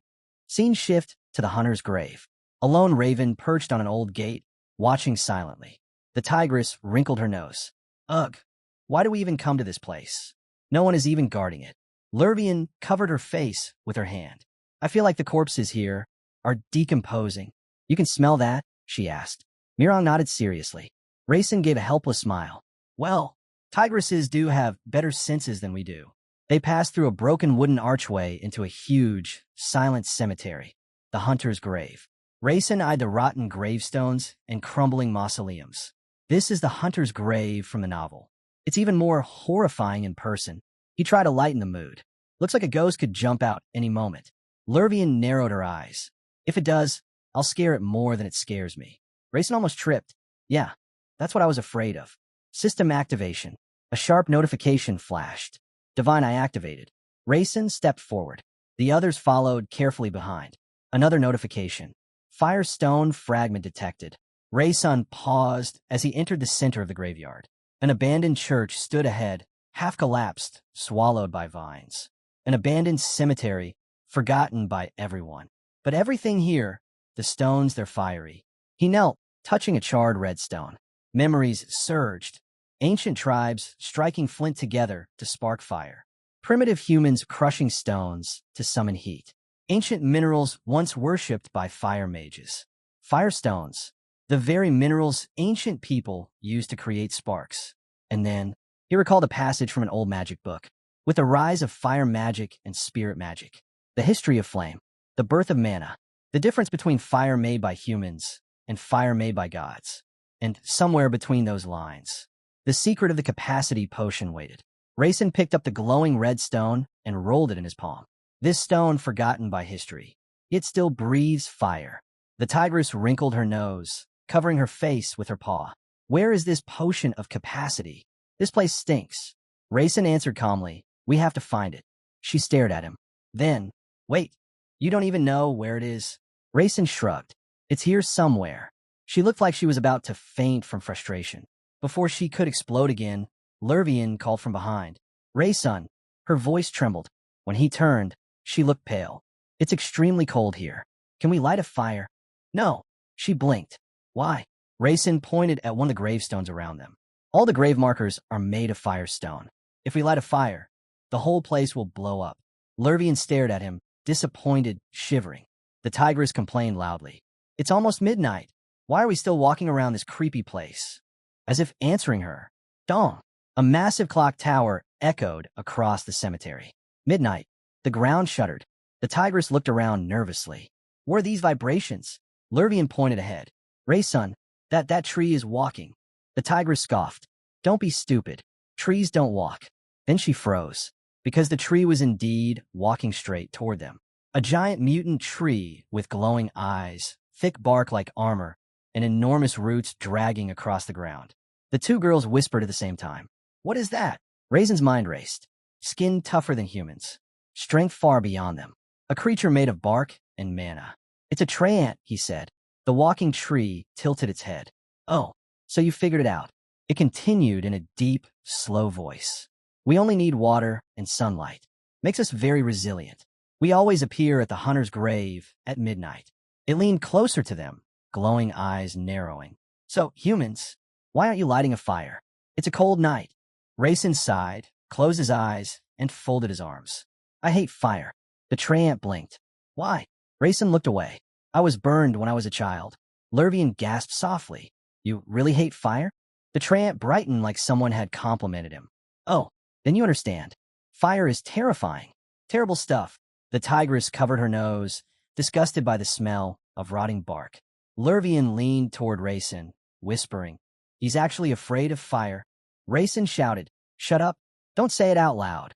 Scene shift to the hunter's grave. A lone raven perched on an old gate, watching silently. The tigress wrinkled her nose. Ugh, why do we even come to this place? No one is even guarding it. Librarian covered her face with her hand. I feel like the corpses here are decomposing. You can smell that? She asked. Mirong nodded seriously. Raisin gave a helpless smile. Well, tigresses do have better senses than we do. They passed through a broken wooden archway into a huge, silent cemetery, the hunter's grave. Raisin eyed the rotten gravestones and crumbling mausoleums. This is the hunter's grave from the novel. It's even more horrifying in person. He tried to lighten the mood. Looks like a ghost could jump out any moment. Librarian narrowed her eyes. If it does, I'll scare it more than it scares me. Raisin almost tripped. Yeah, that's what I was afraid of. System activation. A sharp notification flashed. Divine Eye activated. Raisin stepped forward. The others followed carefully behind. Another notification. Firestone fragment detected. Raisin paused as he entered the center of the graveyard. An abandoned church stood ahead, half collapsed, swallowed by vines. An abandoned cemetery, forgotten by everyone. But everything here, the stones, they're fiery. He knelt, touching a charred red stone. Memories surged. Ancient tribes striking flint together to spark fire. Primitive humans crushing stones to summon heat. Ancient minerals once worshipped by fire mages. Firestones, the very minerals ancient people used to create sparks. And then, he recalled a passage from an old magic book. With the rise of fire magic and spirit magic, the history of flame, the birth of mana, the difference between fire made by humans and fire made by gods, and somewhere between those lines, the secret of the capacity potion waited. Raisin picked up the glowing red stone and rolled it in his palm. This stone forgotten by history. It still breathes fire. The tigress wrinkled her nose, covering her face with her paw. Where is this potion of capacity? This place stinks. Raisin answered calmly, we have to find it. She stared at him. Then, wait, you don't even know where it is? Raisin shrugged. It's here somewhere. She looked like she was about to faint from frustration. Before she could explode again, Librarian called from behind. Raisin. Her voice trembled. When he turned, she looked pale. It's extremely cold here. Can we light a fire? No. She blinked. Why? Raisin pointed at one of the gravestones around them. All the grave markers are made of firestone. If we light a fire, the whole place will blow up. Librarian stared at him, disappointed, shivering. The tigress complained loudly. It's almost midnight. Why are we still walking around this creepy place? As if answering her. Dong! A massive clock tower echoed across the cemetery. Midnight. The ground shuddered. The tigress looked around nervously. What are these vibrations? Librarian pointed ahead. Raisin, that tree is walking. The tigress scoffed. Don't be stupid. Trees don't walk. Then she froze, because the tree was indeed walking straight toward them. A giant mutant tree with glowing eyes, thick bark like armor, and enormous roots dragging across the ground. The two girls whispered at the same time. What is that? Raisin's mind raced. Skin tougher than humans. strength far beyond them. A creature made of bark and mana. It's a treant, he said. The walking tree tilted its head. Oh, so you figured it out. It continued in a deep, slow voice. We only need water and sunlight. Makes us very resilient. We always appear at the hunter's grave at midnight. It leaned closer to them, glowing eyes narrowing. So, humans, why aren't you lighting a fire? It's a cold night. Rayson sighed, closed his eyes, and folded his arms. I hate fire. The treant blinked. Why? Rayson looked away. I was burned when I was a child. Lurvian gasped softly. You really hate fire? The treant brightened like someone had complimented him. Oh, then you understand. Fire is terrifying. Terrible stuff. The tigress covered her nose, disgusted by the smell of rotting bark. Lurvian leaned toward Rayson, whispering, He's actually afraid of fire. Rayson shouted, Shut up. Don't say it out loud.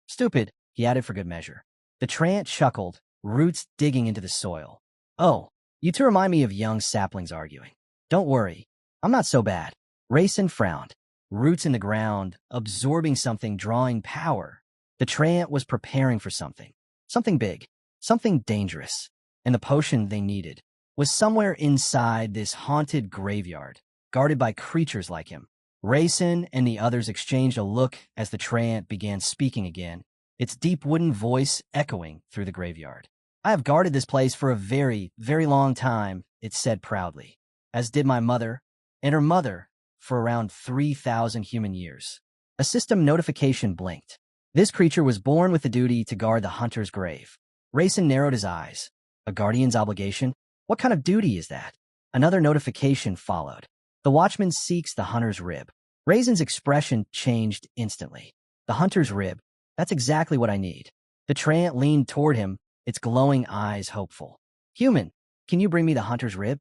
Stupid, he added for good measure. The treant chuckled, roots digging into the soil. Oh, you two remind me of young saplings arguing. Don't worry, I'm not so bad. Rayson frowned. Roots in the ground, absorbing something, drawing power. The treant was preparing for something. Something big. Something dangerous. And the potion they needed was somewhere inside this haunted graveyard, guarded by creatures like him. Rayson and the others exchanged a look as the treant began speaking again, its deep wooden voice echoing through the graveyard. I have guarded this place for a very, very long time, it said proudly, as did my mother and her mother for around 3,000 human years. A system notification blinked. This creature was born with the duty to guard the hunter's grave. Rayson narrowed his eyes. A guardian's obligation? What kind of duty is that? Another notification followed. The watchman seeks the hunter's rib. Rayson's expression changed instantly. The hunter's rib. That's exactly what I need. The treant leaned toward him, its glowing eyes hopeful. Human, can you bring me the hunter's rib?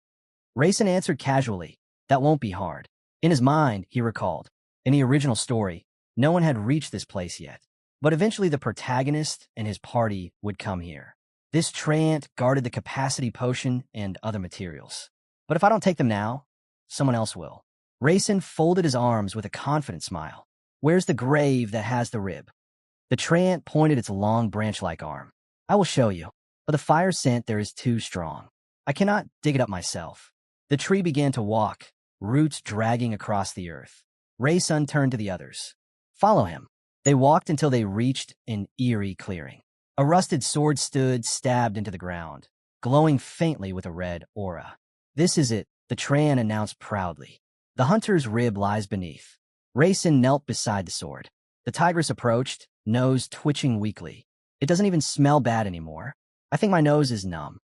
Rayson answered casually. That won't be hard. In his mind, he recalled. In the original story, no one had reached this place yet. But eventually the protagonist and his party would come here. This treant guarded the capacity potion and other materials. But if I don't take them now, someone else will. Rayson folded his arms with a confident smile. Where's the grave that has the rib? The treant pointed its long branch-like arm. I will show you, but the fire scent there is too strong. I cannot dig it up myself. The tree began to walk, roots dragging across the earth. Rayson turned to the others. Follow him. They walked until they reached an eerie clearing. A rusted sword stood stabbed into the ground, glowing faintly with a red aura. This is it, the treant announced proudly. The hunter's rib lies beneath. Rayson knelt beside the sword. The tigress approached, nose twitching weakly. It doesn't even smell bad anymore. I think my nose is numb.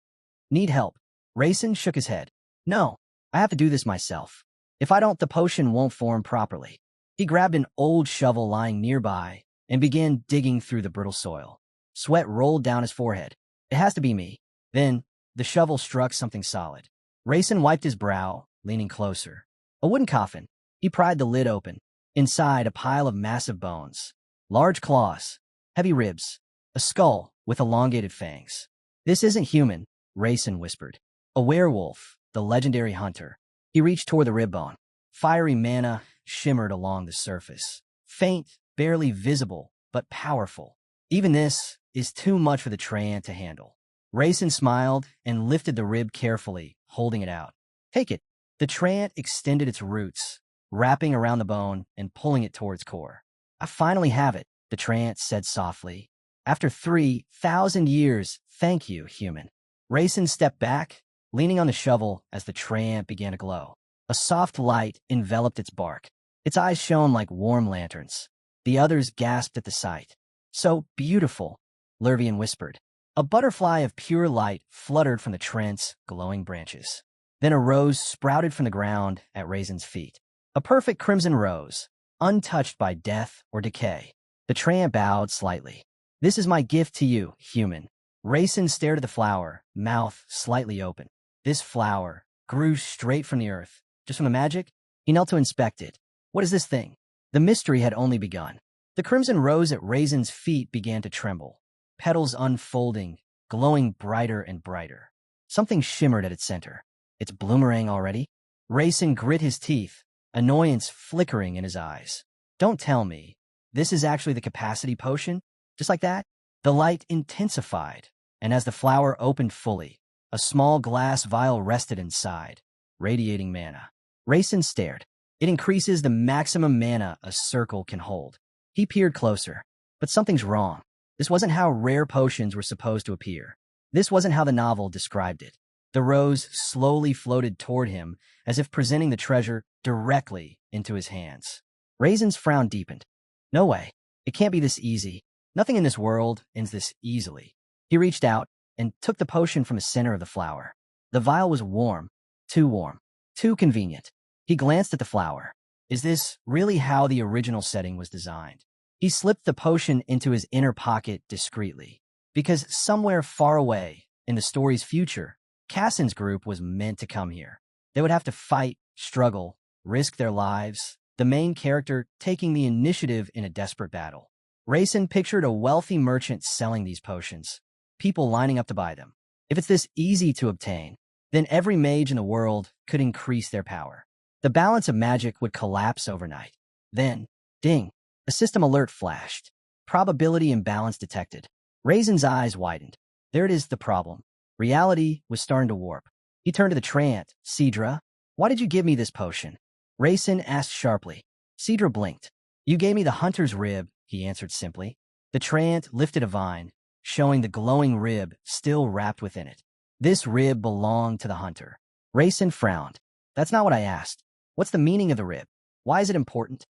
Need help? Rayson shook his head. No, I have to do this myself. If I don't, the potion won't form properly. He grabbed an old shovel lying nearby and began digging through the brittle soil. Sweat rolled down his forehead. It has to be me. Then, the shovel struck something solid. Rayson wiped his brow, leaning closer. A wooden coffin. He pried the lid open. Inside, a pile of massive bones. Large claws. Heavy ribs. A skull with elongated fangs. This isn't human, Rayson whispered. A werewolf, the legendary hunter. He reached toward the rib bone. Fiery mana shimmered along the surface. Faint, barely visible, but powerful. Even this is too much for the treant to handle. Rayson smiled and lifted the rib carefully, holding it out. Take it. The treant extended its roots, wrapping around the bone and pulling it towards core. I finally have it, the treant said softly. After 3,000 years, thank you, human. Rayson stepped back, leaning on the shovel as the treant began to glow. A soft light enveloped its bark. Its eyes shone like warm lanterns. The others gasped at the sight. So beautiful, Lurvian whispered. A butterfly of pure light fluttered from the treant's glowing branches. Then a rose sprouted from the ground at Rayson's feet. A perfect crimson rose, untouched by death or decay. The treant bowed slightly. This is my gift to you, human. Rayson stared at the flower, mouth slightly open. This flower grew straight from the earth. Just from the magic, he knelt to inspect it. What is this thing? The mystery had only begun. The crimson rose at Rayson's feet began to tremble, petals unfolding, glowing brighter and brighter. Something shimmered at its center. It's bloomerang already? Rayson grit his teeth, annoyance flickering in his eyes. Don't tell me. This is actually the capacity potion? Just like that? The light intensified, and as the flower opened fully, a small glass vial rested inside, radiating mana. Rayson stared. It increases the maximum mana a circle can hold. He peered closer. But something's wrong. This wasn't how rare potions were supposed to appear. This wasn't how the novel described it. The rose slowly floated toward him, as if presenting the treasure directly into his hands. Raisin's frown deepened. No way. It can't be this easy. Nothing in this world ends this easily. He reached out and took the potion from the center of the flower. The vial was warm, too convenient. He glanced at the flower. Is this really how the original setting was designed? He slipped the potion into his inner pocket discreetly. Because somewhere far away, in the story's future, Cassin's group was meant to come here. They would have to fight, struggle, risk their lives, the main character taking the initiative in a desperate battle. Rayson pictured a wealthy merchant selling these potions, people lining up to buy them. If it's this easy to obtain, then every mage in the world could increase their power. The balance of magic would collapse overnight. Then, ding, a system alert flashed. Probability imbalance detected. Raisin's eyes widened. There it is, the problem. Reality was starting to warp. He turned to the treant. Cedra, why did you give me this potion? Rayson asked sharply. Cedra blinked. You gave me the hunter's rib, he answered simply. The treant lifted a vine, showing the glowing rib still wrapped within it. This rib belonged to the hunter. Rayson frowned. That's not what I asked. What's the meaning of the rib? Why is it important?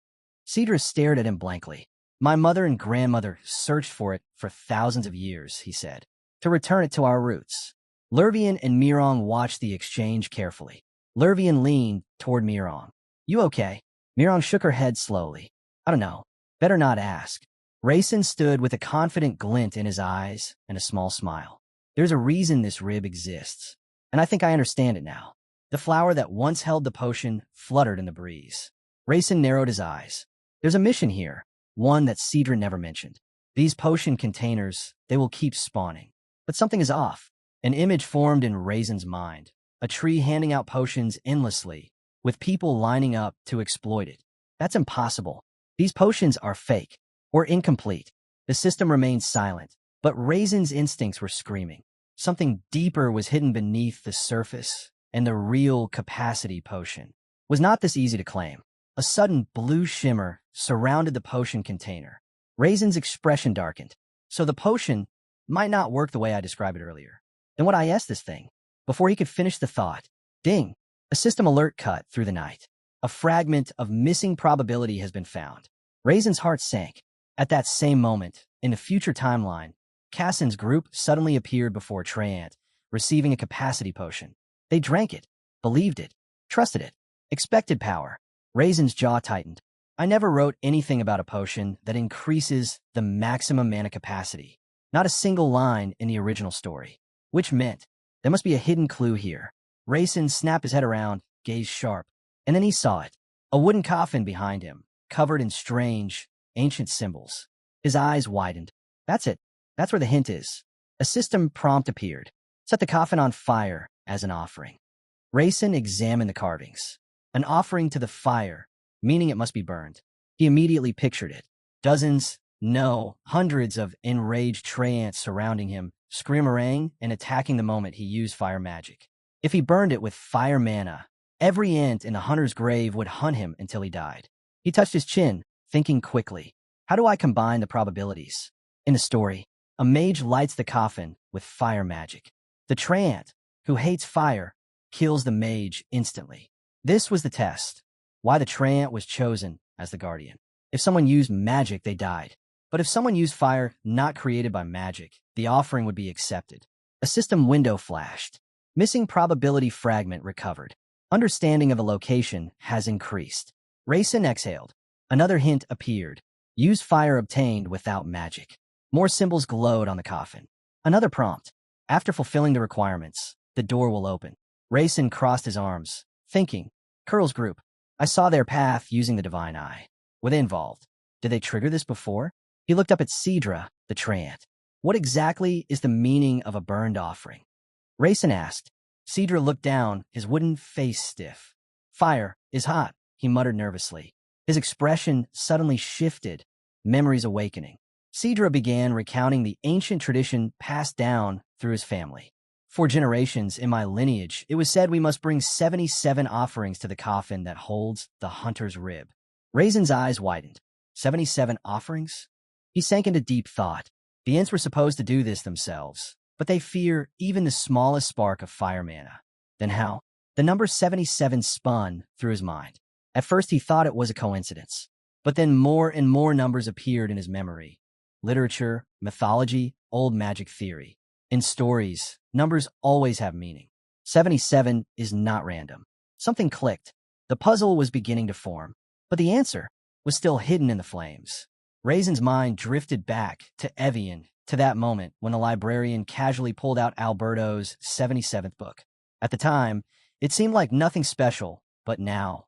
Cedra stared at him blankly. My mother and grandmother searched for it for thousands of years, he said, to return it to our roots. Lervian and Mirong watched the exchange carefully. Lervian leaned toward Mirong. You okay? Mirong shook her head slowly. I don't know. Better not ask. Rayson stood with a confident glint in his eyes and a small smile. There's a reason this rib exists, and I think I understand it now. The flower that once held the potion fluttered in the breeze. Rayson narrowed his eyes. There's a mission here, one that Cedra never mentioned. These potion containers, they will keep spawning. But something is off. An image formed in Raisin's mind, a tree handing out potions endlessly, with people lining up to exploit it. That's impossible. These potions are fake, or incomplete. The system remained silent, but Raisin's instincts were screaming. Something deeper was hidden beneath the surface, and the real capacity potion was not this easy to claim. A sudden blue shimmer surrounded the potion container. Raisin's expression darkened. So the potion might not work the way I described it earlier. Then what I asked this thing? Before he could finish the thought, ding, a system alert cut through the night. A fragment of missing probability has been found. Raisin's heart sank. At that same moment, in the future timeline, Cassin's group suddenly appeared before Treant, receiving a capacity potion. They drank it, believed it, trusted it, expected power. Raisin's jaw tightened. I never wrote anything about a potion that increases the maximum mana capacity. Not a single line in the original story. Which meant there must be a hidden clue here. Raisin snapped his head around, gazed sharp, and then he saw it. A wooden coffin behind him, covered in strange, ancient symbols. His eyes widened. That's it. That's where the hint is. A system prompt appeared. Set the coffin on fire as an offering. Raisin examined the carvings. An offering to the fire, meaning it must be burned. He immediately pictured it. Dozens, no, hundreds of enraged Treants surrounding him, screaming and attacking the moment he used fire magic. If he burned it with fire mana, every ant in the hunter's grave would hunt him until he died. He touched his chin, thinking quickly. How do I combine the probabilities? In the story, a mage lights the coffin with fire magic. The Treant, who hates fire, kills the mage instantly. This was the test. Why the Treant was chosen as the guardian. If someone used magic, they died. But if someone used fire not created by magic, the offering would be accepted. A system window flashed. Missing probability fragment recovered. Understanding of the location has increased. Raisin exhaled. Another hint appeared. Use fire obtained without magic. More symbols glowed on the coffin. Another prompt. After fulfilling the requirements, the door will open. Raisin crossed his arms, thinking. Curl's group. I saw their path using the divine eye. Were they involved? Did they trigger this before? He looked up at Cedra, the Treant. What exactly is the meaning of a burned offering? Raisin asked. Cedra looked down, his wooden face stiff. Fire is hot, he muttered nervously. His expression suddenly shifted, memories awakening. Sidra began recounting the ancient tradition passed down through his family. For generations in my lineage, it was said we must bring 77 offerings to the coffin that holds the hunter's rib. Raisin's eyes widened. 77 offerings? He sank into deep thought. The Ents were supposed to do this themselves, but they fear even the smallest spark of fire mana. Then how? The number 77 spun through his mind. At first he thought it was a coincidence, but then more and more numbers appeared in his memory. Literature, mythology, old magic theory. In stories, numbers always have meaning. 77 is not random. Something clicked. The puzzle was beginning to form, but the answer was still hidden in the flames. Raisin's mind drifted back to Evian, to that moment when the librarian casually pulled out Alberto's 77th book. At the time, it seemed like nothing special, but now,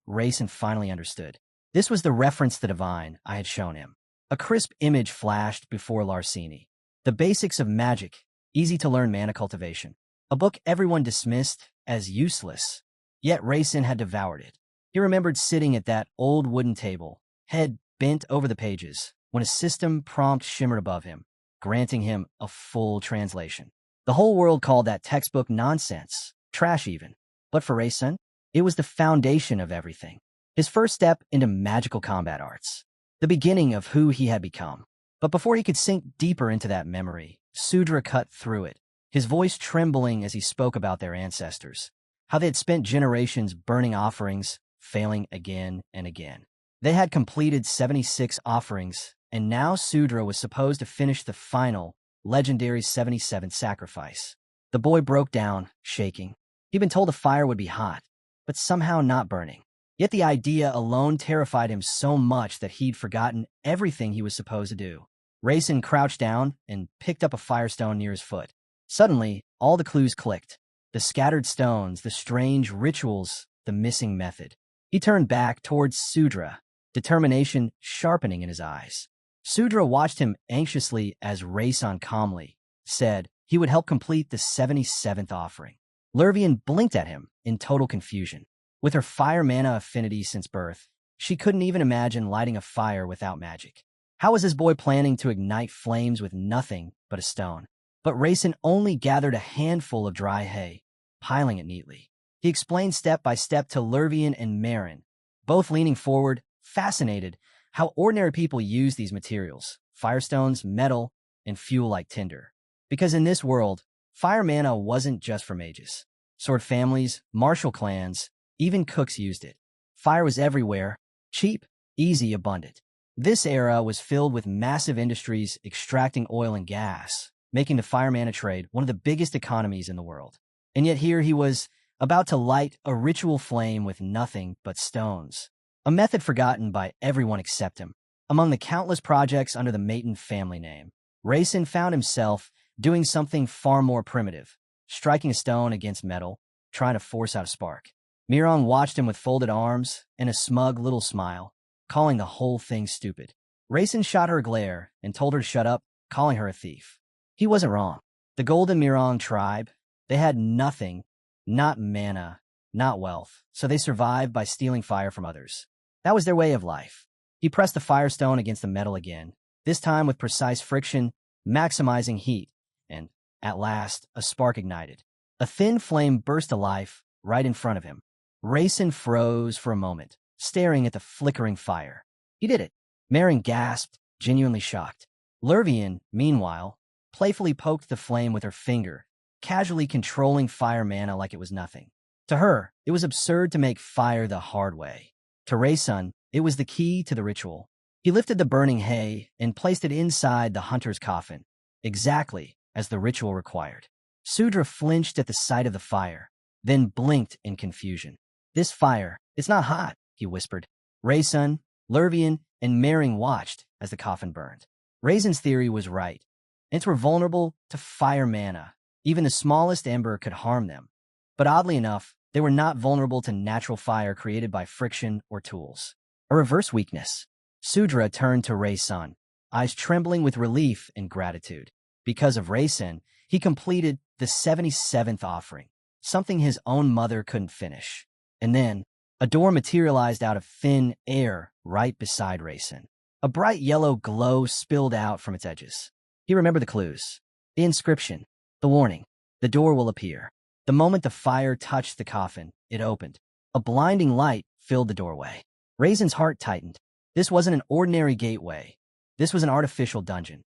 Raisin finally understood. This was the reference to divine I had shown him. A crisp image flashed before Larcini. The basics of magic, easy to learn mana cultivation. A book everyone dismissed as useless, yet Raisin had devoured it. He remembered sitting at that old wooden table, head bent over the pages, when a system prompt shimmered above him, granting him a full translation. The whole world called that textbook nonsense, trash even. But for Raisin, it was the foundation of everything. His first step into magical combat arts. The beginning of who he had become. But before he could sink deeper into that memory, Sudra cut through it, his voice trembling as he spoke about their ancestors, how they had spent generations burning offerings, failing again and again. They had completed 76 offerings, and now Sudra was supposed to finish the final, legendary 77th sacrifice. The boy broke down, shaking. He'd been told the fire would be hot, but somehow not burning. Yet the idea alone terrified him so much that he'd forgotten everything he was supposed to do. Raisin crouched down and picked up a firestone near his foot. Suddenly, all the clues clicked. The scattered stones, the strange rituals, the missing method. He turned back towards Sudra, determination sharpening in his eyes. Sudra watched him anxiously as Raisin calmly said he would help complete the 77th offering. Lurvian blinked at him in total confusion. With her fire mana affinity since birth, she couldn't even imagine lighting a fire without magic. How was this boy planning to ignite flames with nothing but a stone? But Raisin only gathered a handful of dry hay, piling it neatly. He explained step by step to Lurvian and Marin, both leaning forward, fascinated how ordinary people use these materials, firestones, metal, and fuel like tinder. Because in this world, fire mana wasn't just for mages. Sword families, martial clans, even cooks used it. Fire was everywhere, cheap, easy, abundant. This era was filled with massive industries extracting oil and gas, making the fire mana trade one of the biggest economies in the world. And yet here he was, about to light a ritual flame with nothing but stones. A method forgotten by everyone except him. Among the countless projects under the Maton family name, Raisin found himself doing something far more primitive, striking a stone against metal, trying to force out a spark. Mirong watched him with folded arms and a smug little smile, calling the whole thing stupid. Raisin shot her a glare and told her to shut up, calling her a thief. He wasn't wrong. The Golden Mirong tribe, they had nothing, not mana, not wealth, so they survived by stealing fire from others. That was their way of life. He pressed the firestone against the metal again, this time with precise friction, maximizing heat, and, at last, a spark ignited. A thin flame burst to life right in front of him. Raisin froze for a moment, staring at the flickering fire. He did it. Marin gasped, genuinely shocked. Lurvian, meanwhile, playfully poked the flame with her finger, casually controlling fire mana like it was nothing. To her, it was absurd to make fire the hard way. To Raisin, it was the key to the ritual. He lifted the burning hay and placed it inside the hunter's coffin, exactly as the ritual required. Sudra flinched at the sight of the fire, then blinked in confusion. This fire, it's not hot, he whispered. Raisin, Lurvian, and Maring watched as the coffin burned. Raisin's theory was right. Ents were vulnerable to fire mana. Even the smallest ember could harm them. But oddly enough, they were not vulnerable to natural fire created by friction or tools. A reverse weakness. Sudra turned to Raisin, eyes trembling with relief and gratitude. Because of Raisin, he completed the 77th offering, something his own mother couldn't finish. And then, a door materialized out of thin air right beside Raisin. A bright yellow glow spilled out from its edges. He remembered the clues. The inscription. The warning. The door will appear. The moment the fire touched the coffin, it opened. A blinding light filled the doorway. Raisin's heart tightened. This wasn't an ordinary gateway. This was an artificial dungeon.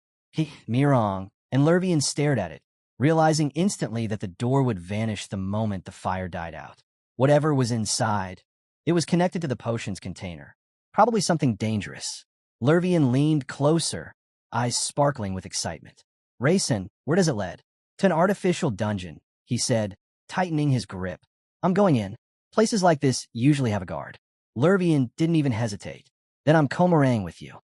Mirong, and Lurvian stared at it, realizing instantly that the door would vanish the moment the fire died out. Whatever was inside, it was connected to the potions container. Probably something dangerous. Lurvian leaned closer, eyes sparkling with excitement. Raisin, where does it lead? To an artificial dungeon, he said, tightening his grip. I'm going in. Places like this usually have a guard. Lurvian didn't even hesitate. Then I'm Komarang with you.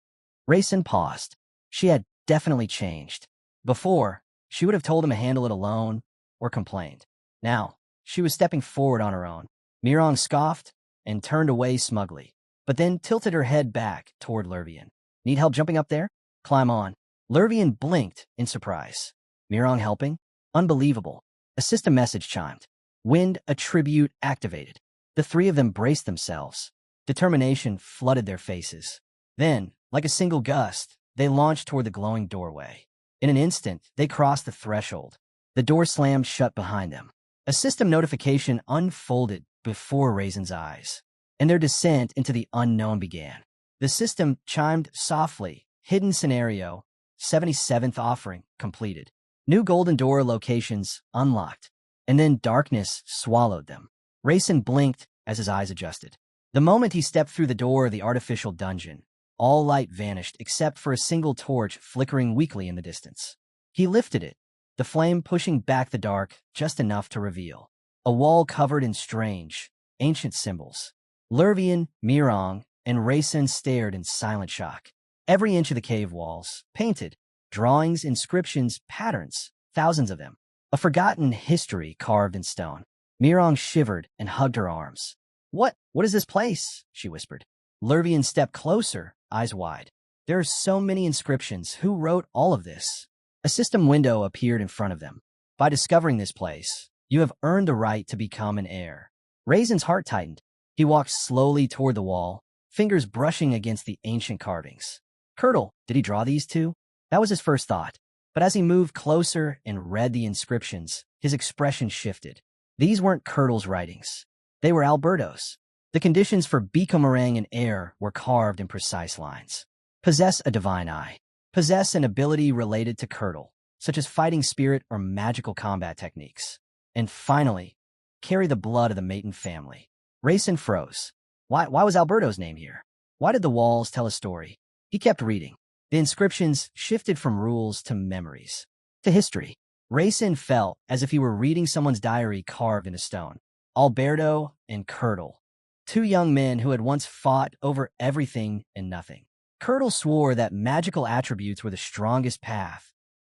Raisin paused. She had definitely changed. Before, she would have told him to handle it alone or complained. Now, she was stepping forward on her own. Mirong scoffed and turned away smugly, but then tilted her head back toward Lurvian. Need help jumping up there? Climb on. Lurvian blinked in surprise. Mirong helping? Unbelievable. A system message chimed. Wind attribute activated. The three of them braced themselves. Determination flooded their faces. Then, like a single gust, they launched toward the glowing doorway. In an instant, they crossed the threshold. The door slammed shut behind them. A system notification unfolded before Raisin's eyes, and their descent into the unknown began. The system chimed softly. Hidden scenario, 77th offering completed. New golden door locations unlocked. And then darkness swallowed them. Raisin blinked as his eyes adjusted. The moment he stepped through the door of the artificial dungeon, all light vanished except for a single torch flickering weakly in the distance. He lifted it, the flame pushing back the dark just enough to reveal a wall covered in strange, ancient symbols. Lurvian, Mirong, and Raisin stared in silent shock. Every inch of the cave walls, painted, drawings, inscriptions, patterns, thousands of them. A forgotten history carved in stone. Mirong shivered and hugged her arms. What is this place? She whispered. Lurvian stepped closer, eyes wide. There are so many inscriptions. Who wrote all of this? A system window appeared in front of them. By discovering this place, you have earned the right to become an heir. Raisin's heart tightened. He walked slowly toward the wall, fingers brushing against the ancient carvings. Curdle, did he draw these two? That was his first thought. But as he moved closer and read the inscriptions, his expression shifted. These weren't Curdle's writings. They were Alberto's. The conditions for becoming an heir were carved in precise lines. Possess a divine eye. Possess an ability related to Curdle, such as fighting spirit or magical combat techniques. And finally, carry the blood of the Maton family. Raisin froze. Why was Alberto's name here? Why did the walls tell a story? He kept reading. The inscriptions shifted from rules to memories, to history. Raisin felt as if he were reading someone's diary carved into stone. Alberto and Curdle, two young men who had once fought over everything and nothing. Curdle swore that magical attributes were the strongest path.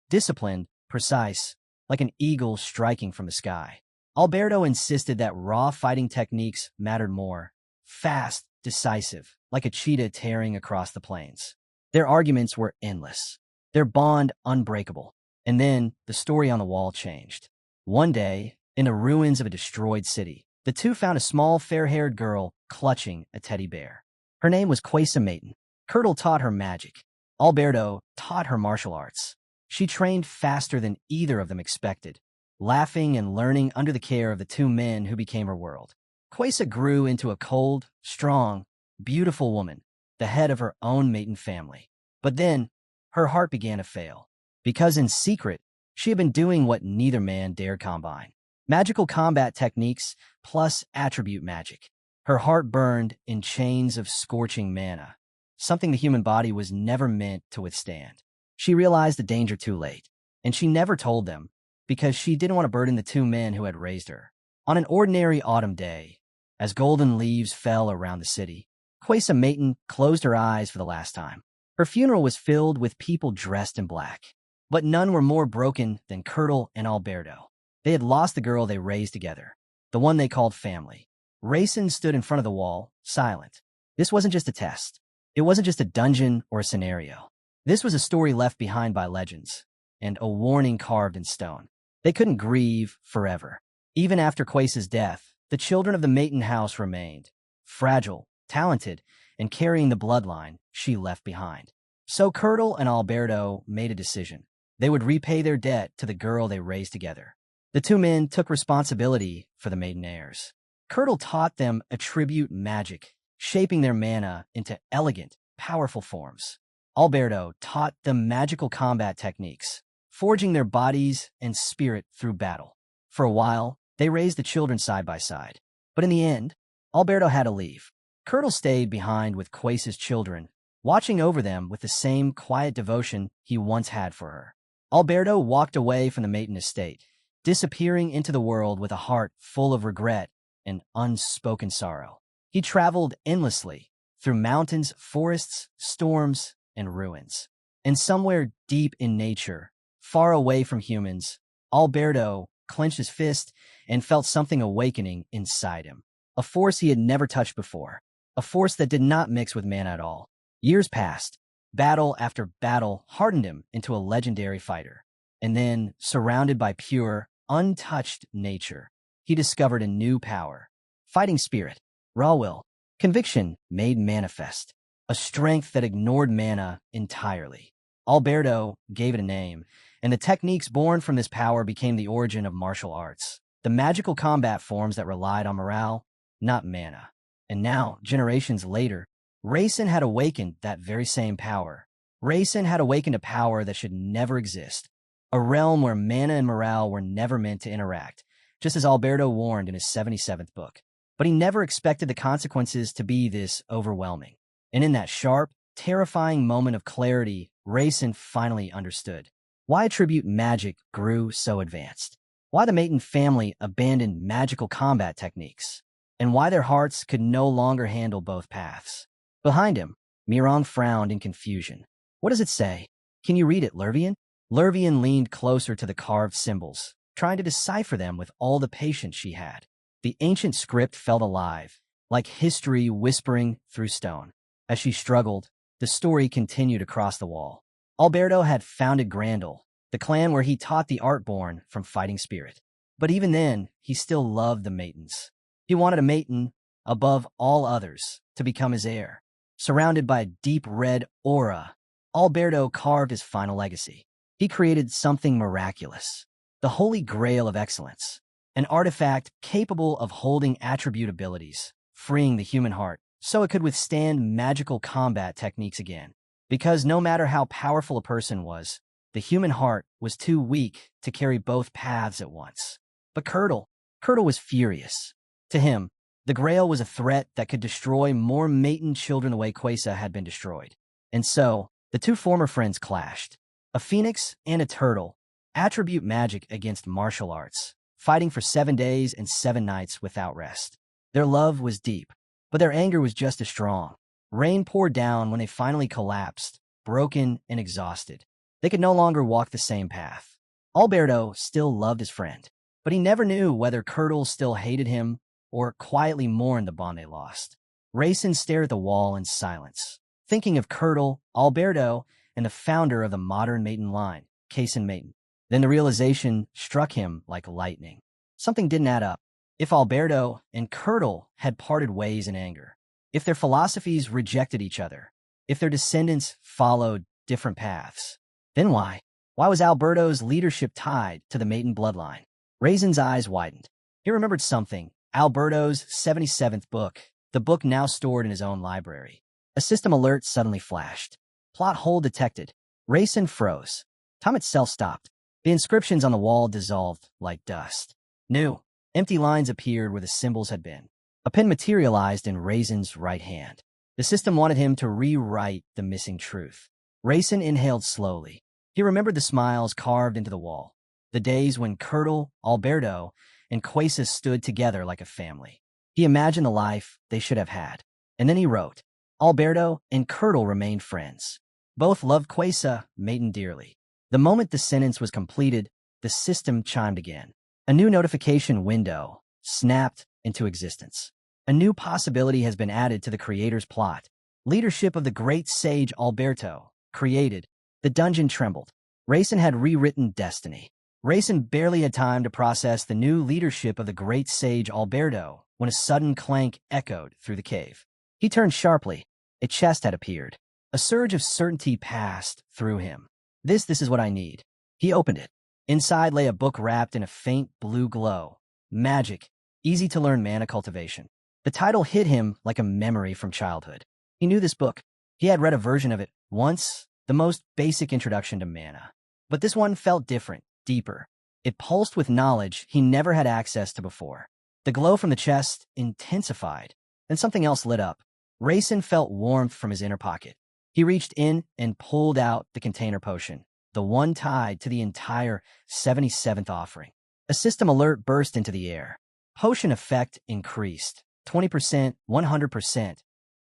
Disciplined, precise, like an eagle striking from the sky. Alberto insisted that raw fighting techniques mattered more. Fast, decisive, like a cheetah tearing across the plains. Their arguments were endless, their bond unbreakable. And then the story on the wall changed. One day, in the ruins of a destroyed city, the two found a small, fair-haired girl clutching a teddy bear. Her name was Quesa Maton. Curdle taught her magic. Alberto taught her martial arts. She trained faster than either of them expected, laughing and learning under the care of the two men who became her world. Quesa grew into a cold, strong, beautiful woman, the head of her own Maton family. But then, her heart began to fail, because in secret, she had been doing what neither man dared combine. Magical combat techniques plus attribute magic. Her heart burned in chains of scorching mana, something the human body was never meant to withstand. She realized the danger too late, and she never told them, because she didn't want to burden the two men who had raised her. On an ordinary autumn day, as golden leaves fell around the city, Quesa Maton closed her eyes for the last time. Her funeral was filled with people dressed in black, but none were more broken than Curdle and Alberto. They had lost the girl they raised together, the one they called family. Raisin stood in front of the wall, silent. This wasn't just a test. It wasn't just a dungeon or a scenario. This was a story left behind by legends, and a warning carved in stone. They couldn't grieve forever. Even after Quesa's death, the children of the Maton house remained, fragile, talented, and carrying the bloodline she left behind. So Curdle and Alberto made a decision. They would repay their debt to the girl they raised together. The two men took responsibility for the maiden heirs. Curdle taught them attribute magic, shaping their mana into elegant, powerful forms. Alberto taught them magical combat techniques, forging their bodies and spirit through battle. For a while, they raised the children side by side. But in the end, Alberto had to leave. Curdle stayed behind with Quace's children, watching over them with the same quiet devotion he once had for her. Alberto walked away from the Maiden estate, disappearing into the world with a heart full of regret and unspoken sorrow. He traveled endlessly through mountains, forests, storms, and ruins. And somewhere deep in nature, far away from humans, Alberto clenched his fist and felt something awakening inside him. A force he had never touched before. A force that did not mix with mana at all. Years passed. Battle after battle hardened him into a legendary fighter. And then, surrounded by pure, untouched nature, he discovered a new power. Fighting spirit, raw will, conviction made manifest. A strength that ignored mana entirely. Alberto gave it a name, and the techniques born from this power became the origin of martial arts. The magical combat forms that relied on morale, not mana. And now, generations later, Reconnecting had awakened that very same power. Reconnecting had awakened a power that should never exist. A realm where mana and morale were never meant to interact, just as Alberto warned in his 77th book. But he never expected the consequences to be this overwhelming. And in that sharp, terrifying moment of clarity, Reconnecting finally understood why attribute magic grew so advanced, why the Maiden family abandoned magical combat techniques, and why their hearts could no longer handle both paths. Behind him, Mirong frowned in confusion. What does it say? Can you read it, Lervian? Lervian leaned closer to the carved symbols, trying to decipher them with all the patience she had. The ancient script felt alive, like history whispering through stone. As she struggled, the story continued across the wall. Alberto had founded Grandel, the clan where he taught the art born from fighting spirit. But even then, he still loved the Maidens. He wanted a Maiden, above all others, to become his heir. Surrounded by a deep red aura, Alberto carved his final legacy. He created something miraculous, the Holy Grail of Excellence, an artifact capable of holding attribute abilities, freeing the human heart so it could withstand magical combat techniques again. Because no matter how powerful a person was, the human heart was too weak to carry both paths at once. But Curdle was furious. To him, the Grail was a threat that could destroy more Maiden children the way Quesa had been destroyed. And so, the two former friends clashed. A phoenix and a turtle, attribute magic against martial arts, fighting for 7 days and 7 nights without rest. Their love was deep, but their anger was just as strong. Rain poured down when they finally collapsed, broken and exhausted. They could no longer walk the same path. Alberto still loved his friend, but he never knew whether Curdle still hated him or quietly mourned the bond they lost. Reconnecting stared at the wall in silence, thinking of Curdle, Alberto, and the founder of the modern Maiden line, Cason Maiden. Then the realization struck him like lightning. Something didn't add up. If Alberto and Curdle had parted ways in anger, if their philosophies rejected each other, if their descendants followed different paths, then why? Why was Alberto's leadership tied to the Maiden bloodline? Reconnecting's eyes widened. He remembered something. Alberto's 77th book, the book now stored in his own library. A system alert suddenly flashed. Plot hole detected. Reconnecting froze. Time itself stopped. The inscriptions on the wall dissolved like dust. New, empty lines appeared where the symbols had been. A pen materialized in Reconnecting's right hand. The system wanted him to rewrite the missing truth. Reconnecting inhaled slowly. He remembered the smiles carved into the wall. The days when Curdle, Alberto, and Quesa stood together like a family. He imagined the life they should have had. And then he wrote, Alberto and Curdle remained friends. Both loved Quesa Maiden dearly. The moment the sentence was completed, the system chimed again. A new notification window snapped into existence. A new possibility has been added to the creator's plot. Leadership of the great sage Alberto, created. The dungeon trembled. Reconnecting had rewritten destiny. Reconnecting barely had time to process the new leadership of the great sage Alberto when a sudden clank echoed through the cave. He turned sharply. A chest had appeared. A surge of certainty passed through him. This is what I need. He opened it. Inside lay a book wrapped in a faint blue glow. Magic, easy to learn mana cultivation. The title hit him like a memory from childhood. He knew this book. He had read a version of it once, the most basic introduction to mana. But this one felt different, deeper. It pulsed with knowledge he never had access to before. The glow from the chest intensified. Then something else lit up. Rayson felt warmth from his inner pocket. He reached in and pulled out the container potion, the one tied to the entire 77th offering. A system alert burst into the air. Potion effect increased. 20%, 100%.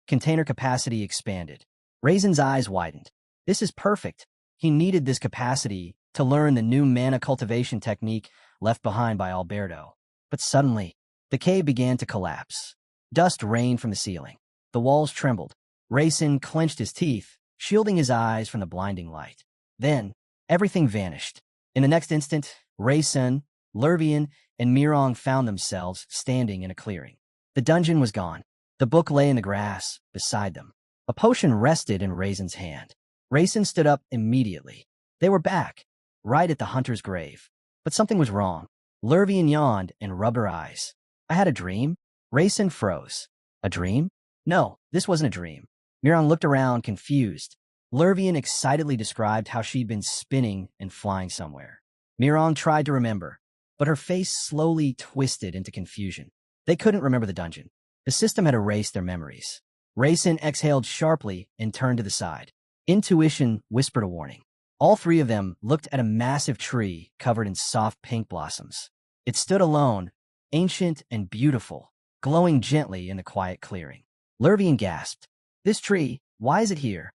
Container capacity expanded. Rayson's eyes widened. This is perfect. He needed this capacity to learn the new mana cultivation technique left behind by Alberto. But suddenly, the cave began to collapse. Dust rained from the ceiling. The walls trembled. Rayson clenched his teeth, shielding his eyes from the blinding light. Then, everything vanished. In the next instant, Rayson, Lervian, and Mirong found themselves standing in a clearing. The dungeon was gone. The book lay in the grass beside them. A potion rested in Rayson's hand. Rayson stood up immediately. They were back, right at the hunter's grave. But something was wrong. Lervian yawned and rubbed her eyes. I had a dream? Rayson froze. A dream? No, this wasn't a dream. Mirong looked around, confused. Lervian excitedly described how she'd been spinning and flying somewhere. Mirong tried to remember, but her face slowly twisted into confusion. They couldn't remember the dungeon. The system had erased their memories. Rayson exhaled sharply and turned to the side. Intuition whispered a warning. All three of them looked at a massive tree covered in soft pink blossoms. It stood alone, ancient and beautiful, glowing gently in the quiet clearing. Lervian gasped. This tree, why is it here?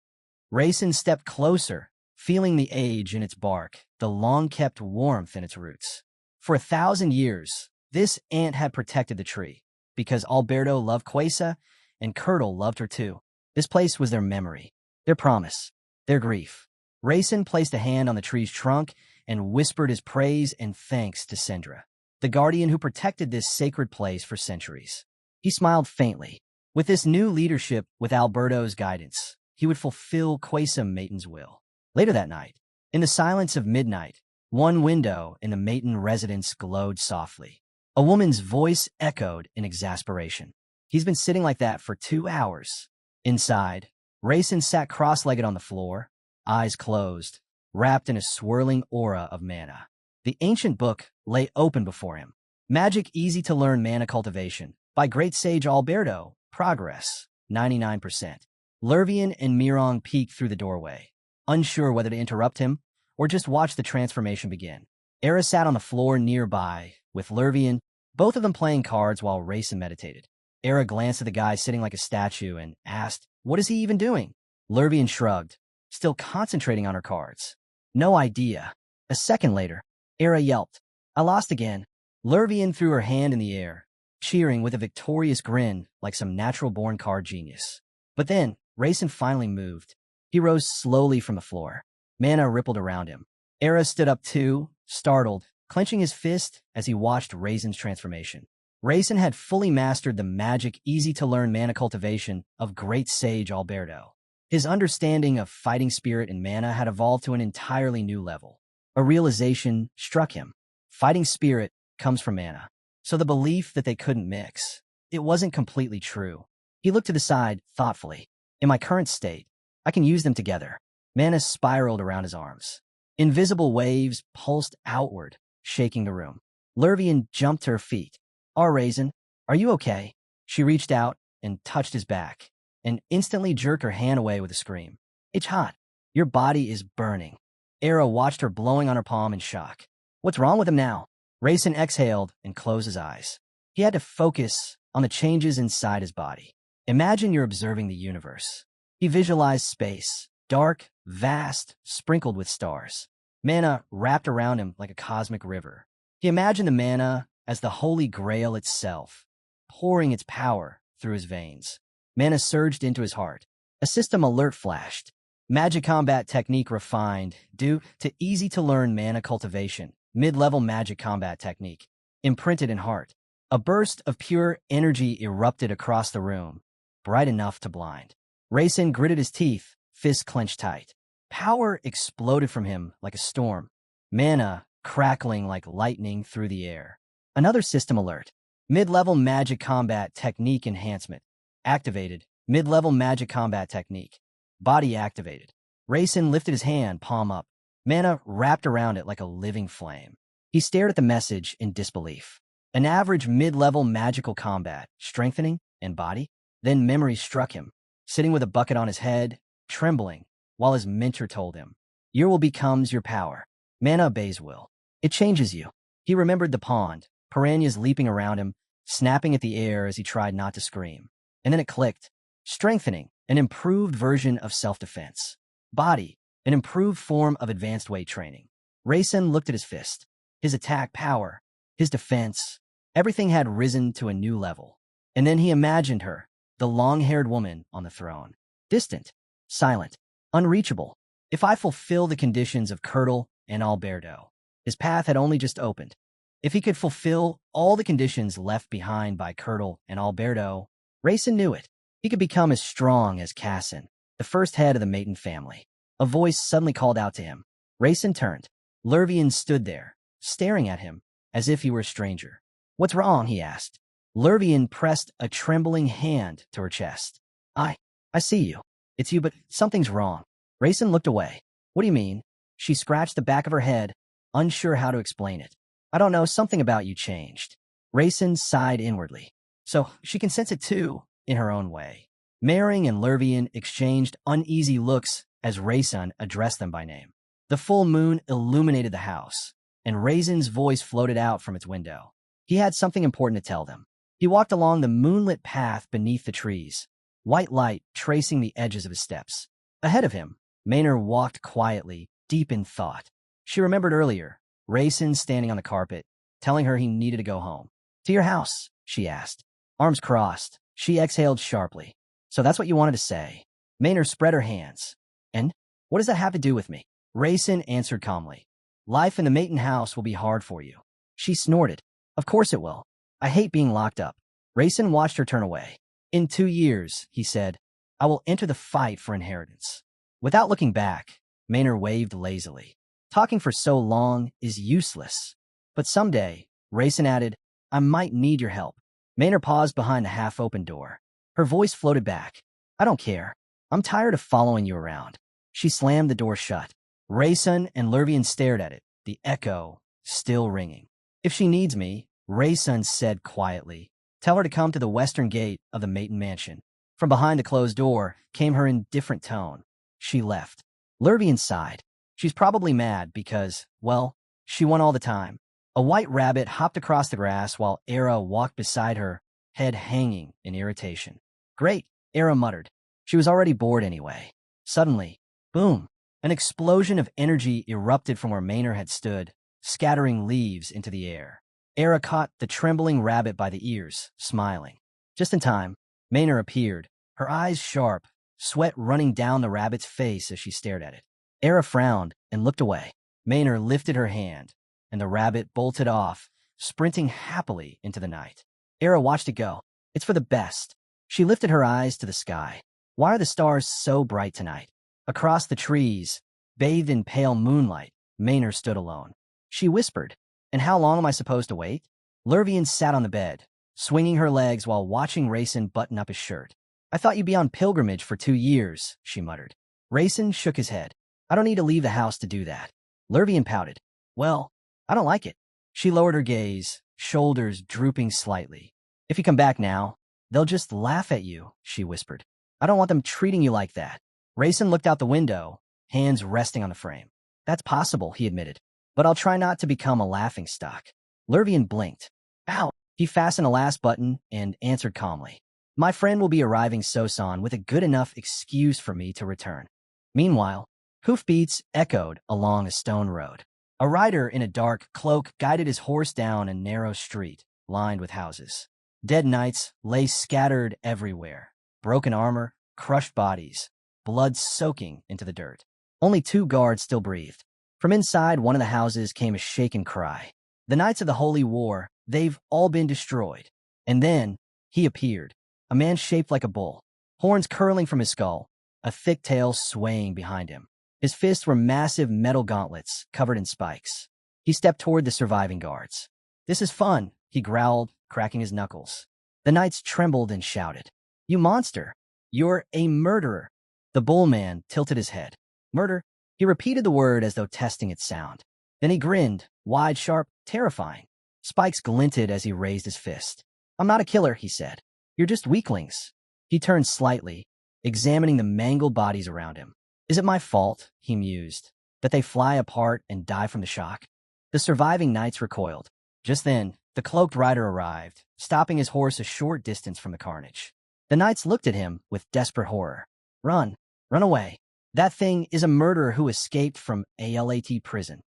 Rayson stepped closer, feeling the age in its bark, the long-kept warmth in its roots. For 1,000 years, this ant had protected the tree, because Alberto loved Quesa, and Curdle loved her too. This place was their memory, their promise, their grief. Rayson placed a hand on the tree's trunk and whispered his praise and thanks to Sindra, the guardian who protected this sacred place for centuries. He smiled faintly. With this new leadership, with Alberto's guidance, he would fulfill Quesa Maiton's will. Later that night, in the silence of midnight, one window in the Maiton residence glowed softly. A woman's voice echoed in exasperation. He's been sitting like that for 2 hours. Inside, Rayson sat cross-legged on the floor, eyes closed, wrapped in a swirling aura of mana. The ancient book lay open before him. Magic Easy to Learn Mana Cultivation by Great Sage Alberto. Progress, 99%. Lervian and Mirong peeked through the doorway, unsure whether to interrupt him or just watch the transformation begin. Era sat on the floor nearby, with Lervian, both of them playing cards while Rayson meditated. Era glanced at the guy sitting like a statue and asked, "What is he even doing?" Lervian shrugged, still concentrating on her cards. "No idea." A second later, Era yelped, "I lost again." Lervian threw her hand in the air, cheering with a victorious grin like some natural-born card genius. But then, Rayson finally moved. He rose slowly from the floor. Mana rippled around him. Era stood up too, startled, clenching his fist as he watched Rayson's transformation. Rayson had fully mastered the magic easy-to-learn mana cultivation of Great Sage Alberto. His understanding of fighting spirit and mana had evolved to an entirely new level. A realization struck him. Fighting spirit comes from mana. So the belief that they couldn't mix, it wasn't completely true. He looked to the side thoughtfully. In my current state, I can use them together. Mana spiraled around his arms. Invisible waves pulsed outward, shaking the room. Lervian jumped to her feet. Rayson, are you okay?" She reached out and touched his back, and instantly jerked her hand away with a scream. "It's hot. Your body is burning." Era watched her blowing on her palm in shock. "What's wrong with him now?" Rayson exhaled and closed his eyes. He had to focus on the changes inside his body. Imagine you're observing the universe. He visualized space, dark, vast, sprinkled with stars. Mana wrapped around him like a cosmic river. He imagined the mana as the Holy Grail itself, pouring its power through his veins. Mana surged into his heart. A system alert flashed. Magic combat technique refined due to easy-to-learn mana cultivation. Mid-level magic combat technique. Imprinted in heart. A burst of pure energy erupted across the room, bright enough to blind. Racing gritted his teeth, fists clenched tight. Power exploded from him like a storm, mana crackling like lightning through the air. Another system alert. Mid-level magic combat technique enhancement. Activated. Mid-level magic combat technique. Body activated. Racing lifted his hand, palm up. Mana wrapped around it like a living flame. He stared at the message in disbelief. An average mid-level magical combat, strengthening, and body? Then memory struck him, sitting with a bucket on his head, trembling, while his mentor told him, "Your will becomes your power. Mana obeys will. It changes you." He remembered the pond, piranhas leaping around him, snapping at the air as he tried not to scream. And then it clicked. Strengthening, an improved version of self-defense. Body, an improved form of advanced weight training. Racing looked at his fist. His attack power, his defense, everything had risen to a new level. And then he imagined her, the long-haired woman on the throne. Distant, silent, unreachable. If I fulfill the conditions of Curdle and Alberto, his path had only just opened. If he could fulfill all the conditions left behind by Curdle and Alberto, Racing knew it. He could become as strong as Cassin, the first head of the Maiden family. A voice suddenly called out to him. Racing turned. Lurvian stood there, staring at him, as if he were a stranger. "What's wrong?" he asked. Lurvian pressed a trembling hand to her chest. I see you. It's you, but something's wrong." Racing looked away. "What do you mean?" She scratched the back of her head, unsure how to explain it. "I don't know, something about you changed." Racing sighed inwardly. So she can sense it too, in her own way. Maring and Lurvian exchanged uneasy looks as Racing addressed them by name. The full moon illuminated the house, and Raisin's voice floated out from its window. He had something important to tell them. He walked along the moonlit path beneath the trees, white light tracing the edges of his steps. Ahead of him, Maynard walked quietly, deep in thought. She remembered earlier, Racing standing on the carpet, telling her he needed to go home. "To your house?" she asked. Arms crossed, she exhaled sharply. "So that's what you wanted to say." Maynard spread her hands. "And? What does that have to do with me?" Racing answered calmly. "Life in the Maiden house will be hard for you." She snorted. "Of course it will. I hate being locked up." Racing watched her turn away. "In 2 years," he said, "I will enter the fight for inheritance." Without looking back, Maynard waved lazily. "Talking for so long is useless. But someday," Racing added, "I might need your help." Maynard paused behind the half-open door. Her voice floated back. "I don't care. I'm tired of following you around." She slammed the door shut. Racing and Lurvian stared at it, the echo still ringing. "If she needs me," Racing said quietly, "tell her to come to the western gate of the Maiden mansion." From behind the closed door came her indifferent tone. She left. Lurvian sighed. She's probably mad because, well, she won all the time. A white rabbit hopped across the grass while Era walked beside her, head hanging in irritation. "Great," Era muttered. She was already bored anyway. Suddenly, boom, an explosion of energy erupted from where Maynard had stood, scattering leaves into the air. Era caught the trembling rabbit by the ears, smiling. Just in time, Maynard appeared, her eyes sharp, sweat running down the rabbit's face as she stared at it. Era frowned and looked away. Maynard lifted her hand, and the rabbit bolted off, sprinting happily into the night. Era watched it go. "It's for the best." She lifted her eyes to the sky. "Why are the stars so bright tonight?" Across the trees, bathed in pale moonlight, Maynard stood alone. She whispered, "And how long am I supposed to wait?" Lurvian sat on the bed, swinging her legs while watching Racing button up his shirt. "I thought you'd be on pilgrimage for 2 years," she muttered. Racing shook his head. "I don't need to leave the house to do that." Lurvian pouted. "Well, I don't like it." She lowered her gaze, shoulders drooping slightly. "If you come back now, they'll just laugh at you," she whispered. "I don't want them treating you like that." Racing looked out the window, hands resting on the frame. "That's possible," he admitted, "but I'll try not to become a laughingstock." Lurvian blinked. "Ow!" He fastened the last button and answered calmly. "My friend will be arriving Sosan with a good enough excuse for me to return." Meanwhile, hoofbeats echoed along a stone road. A rider in a dark cloak guided his horse down a narrow street, lined with houses. Dead knights lay scattered everywhere. Broken armor, crushed bodies, blood soaking into the dirt. Only 2 guards still breathed. From inside one of the houses came a shaken cry. "The Knights of the Holy War, they've all been destroyed." And then he appeared, a man shaped like a bull, horns curling from his skull, a thick tail swaying behind him. His fists were massive metal gauntlets covered in spikes. He stepped toward the surviving guards. "This is fun," he growled, cracking his knuckles. The knights trembled and shouted, "You monster! You're a murderer!" The bullman tilted his head. "Murder?" He repeated the word as though testing its sound. Then he grinned, wide, sharp, terrifying. Spikes glinted as he raised his fist. "I'm not a killer," he said. "You're just weaklings." He turned slightly, examining the mangled bodies around him. "Is it my fault," he mused, "that they fly apart and die from the shock?" The surviving knights recoiled. Just then, the cloaked rider arrived, stopping his horse a short distance from the carnage. The knights looked at him with desperate horror. "Run! Run away! That thing is a murderer who escaped from ALAT prison."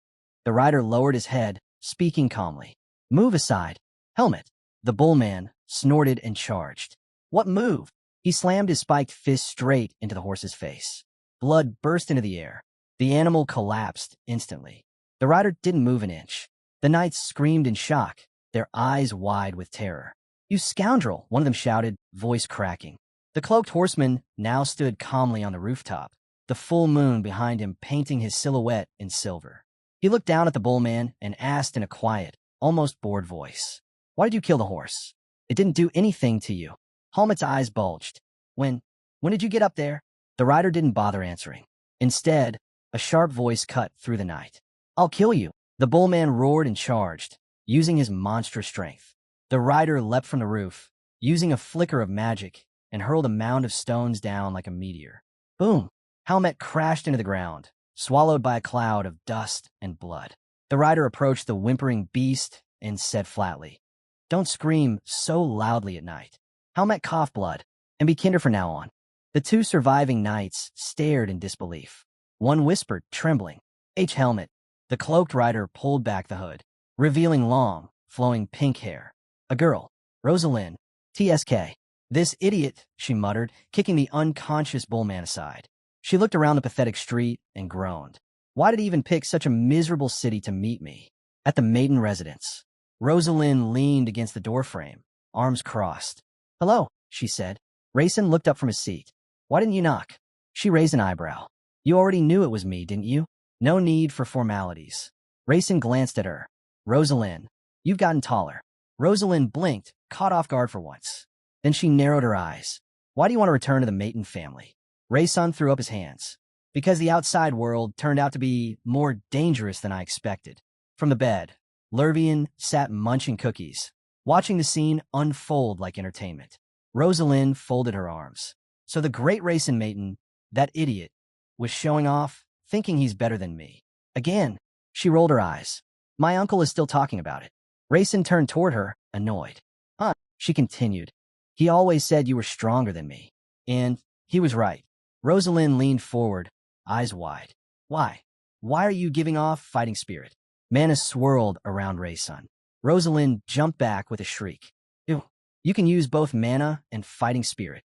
The rider lowered his head, speaking calmly. "Move aside. Helmet." The bullman snorted and charged. "What move?" He slammed his spiked fist straight into the horse's face. Blood burst into the air. The animal collapsed instantly. The rider didn't move an inch. The knights screamed in shock, their eyes wide with terror. "You scoundrel!" one of them shouted, voice cracking. The cloaked horseman now stood calmly on the rooftop, the full moon behind him painting his silhouette in silver. He looked down at the bullman and asked in a quiet, almost bored voice, "Why did you kill the horse? It didn't do anything to you." Helmet's eyes bulged. When did you get up there?" The rider didn't bother answering. Instead, a sharp voice cut through the night. "I'll kill you." The bullman roared and charged, using his monstrous strength. The rider leapt from the roof, using a flicker of magic, and hurled a mound of stones down like a meteor. Boom! Helmet crashed into the ground, swallowed by a cloud of dust and blood. The rider approached the whimpering beast and said flatly, "Don't scream so loudly at night." Helmet coughed blood, "And be kinder from now on." The two surviving knights stared in disbelief. One whispered, trembling, Helmet." The cloaked rider pulled back the hood, revealing long, flowing pink hair. "A girl. Rosalind. TSK. This idiot," she muttered, kicking the unconscious bullman aside. She looked around the pathetic street and groaned. "Why did he even pick such a miserable city to meet me?" At the maiden residence, Rosalind leaned against the doorframe, arms crossed. "Hello," she said. Rayson looked up from his seat. "Why didn't you knock?" She raised an eyebrow. "You already knew it was me, didn't you? No need for formalities." Rayson glanced at her. "Rosalind, you've gotten taller." Rosalind blinked, caught off guard for once. Then she narrowed her eyes. "Why do you want to return to the Maiden family?" Rayson threw up his hands. "Because the outside world turned out to be more dangerous than I expected." From the bed, Lervian sat munching cookies, watching the scene unfold like entertainment. Rosalind folded her arms. "So the great Rayson Maiden, that idiot, was showing off, thinking he's better than me. Again." She rolled her eyes. "My uncle is still talking about it." Rayson turned toward her, annoyed. "Huh," she continued. "He always said you were stronger than me. And he was right." Rosalind leaned forward, eyes wide. "Why? Why are you giving off fighting spirit?" Mana swirled around Rayson. Rosalind jumped back with a shriek. "Ew, you can use both mana and fighting spirit."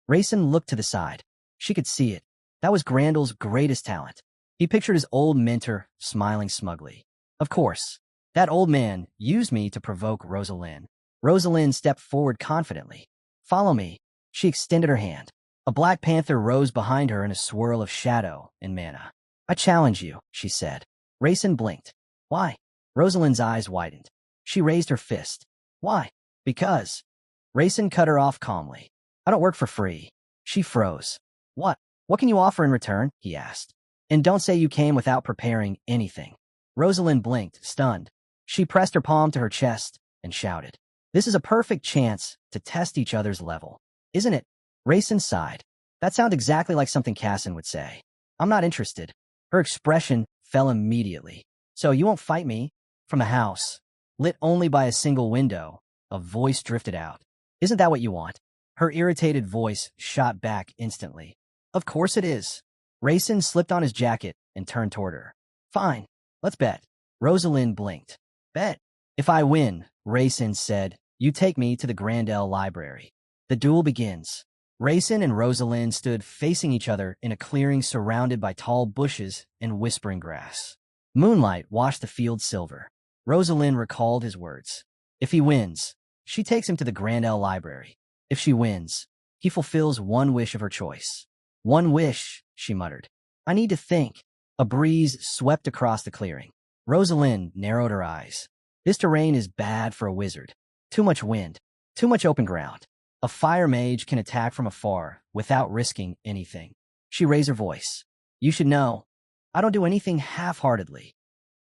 Rayson looked to the side. She could see it. That was Grandel's greatest talent. He pictured his old mentor smiling smugly. "Of course. That old man used me to provoke Rosalind." Rosalind stepped forward confidently. "Follow me." She extended her hand. A black panther rose behind her in a swirl of shadow and mana. "I challenge you," she said. Rayson blinked. "Why?" Rosalind's eyes widened. She raised her fist. "Why?" "Because." Rayson cut her off calmly. "I don't work for free." She froze. "What? What can you offer in return?" he asked. "And don't say you came without preparing anything." Rosalind blinked, stunned. She pressed her palm to her chest and shouted, "This is a perfect chance to test each other's level, isn't it?" Rayson sighed. "That sounds exactly like something Cassin would say." "I'm not interested." Her expression fell immediately. "So you won't fight me?" From the house, lit only by a single window, a voice drifted out. "Isn't that what you want?" Her irritated voice shot back instantly. "Of course it is." Rayson slipped on his jacket and turned toward her. "Fine, let's bet." Rosalind blinked. "Bet. If I win," Rayson said, "you take me to the Grandel library. The duel begins." Rayson and Rosalind stood facing each other in a clearing surrounded by tall bushes and whispering grass. Moonlight washed the field silver. Rosalind recalled his words. If he wins, she takes him to the Grandel library. If she wins, He fulfills one wish of her choice. One wish, she muttered. I need to think. A breeze swept across the clearing. Rosalind narrowed her eyes. This terrain is bad for a wizard. Too much wind. Too much open ground. A fire mage can attack from afar without risking anything. She raised her voice. You should know. I don't do anything half-heartedly.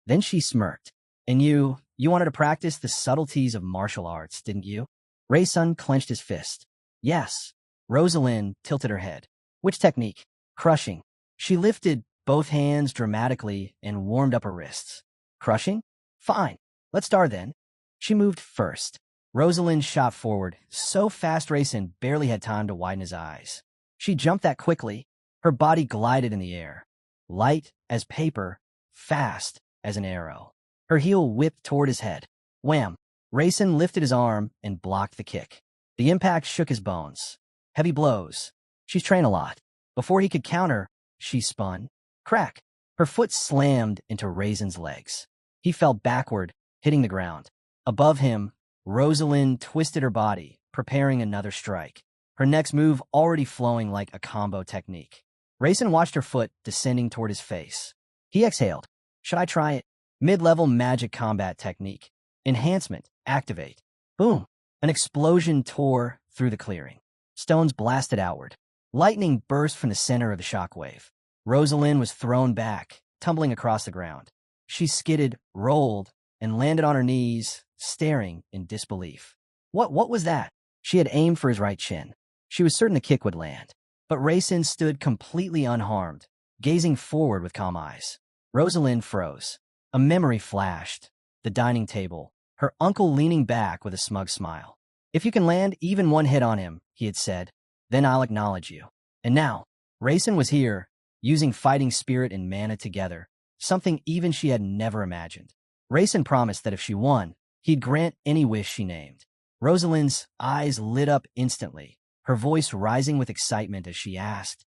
Then she smirked. And you wanted to practice the subtleties of martial arts, didn't you? Raysun clenched his fist. Yes. Rosalind tilted her head. Which technique? Crushing. She lifted both hands dramatically and warmed up her wrists. Crushing? Fine. Let's start then. She moved first. Rosalind shot forward, so fast Raysun barely had time to widen his eyes. She jumped that quickly. Her body glided in the air. Light as paper, fast as an arrow. Her heel whipped toward his head. Wham! Raysun lifted his arm and blocked the kick. The impact shook his bones. Heavy blows. She's trained a lot. Before he could counter, she spun. Crack! Her foot slammed into Raysun's legs. He fell backward, hitting the ground. Above him, Rosalind twisted her body, preparing another strike. Her next move already flowing like a combo technique. Raysun watched her foot descending toward his face. He exhaled. Should I try it? Mid-level magic combat technique. Enhancement. Activate. Boom. An explosion tore through the clearing. Stones blasted outward. Lightning burst from the center of the shockwave. Rosalind was thrown back, tumbling across the ground. She skidded, rolled, and landed on her knees, staring in disbelief. What was that? She had aimed for his right chin. She was certain the kick would land. But Raysun stood completely unharmed, gazing forward with calm eyes. Rosalind froze. A memory flashed. The dining table, her uncle leaning back with a smug smile. If you can land even one hit on him, he had said, then I'll acknowledge you. And now, Raysun was here, using fighting spirit and mana together, something even she had never imagined. Raysun promised that if she won, he'd grant any wish she named. Rosalind's eyes lit up instantly, her voice rising with excitement as she asked,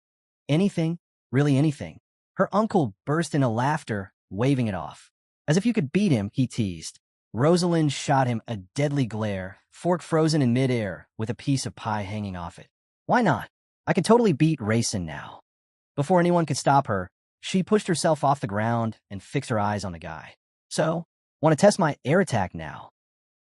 anything? Really anything? Her uncle burst into laughter, waving it off. As if you could beat him, he teased. Rosalind shot him a deadly glare, fork frozen in midair, with a piece of pie hanging off it. Why not? I could totally beat Raysun now. Before anyone could stop her, she pushed herself off the ground and fixed her eyes on the guy. So, want to test my air attack now?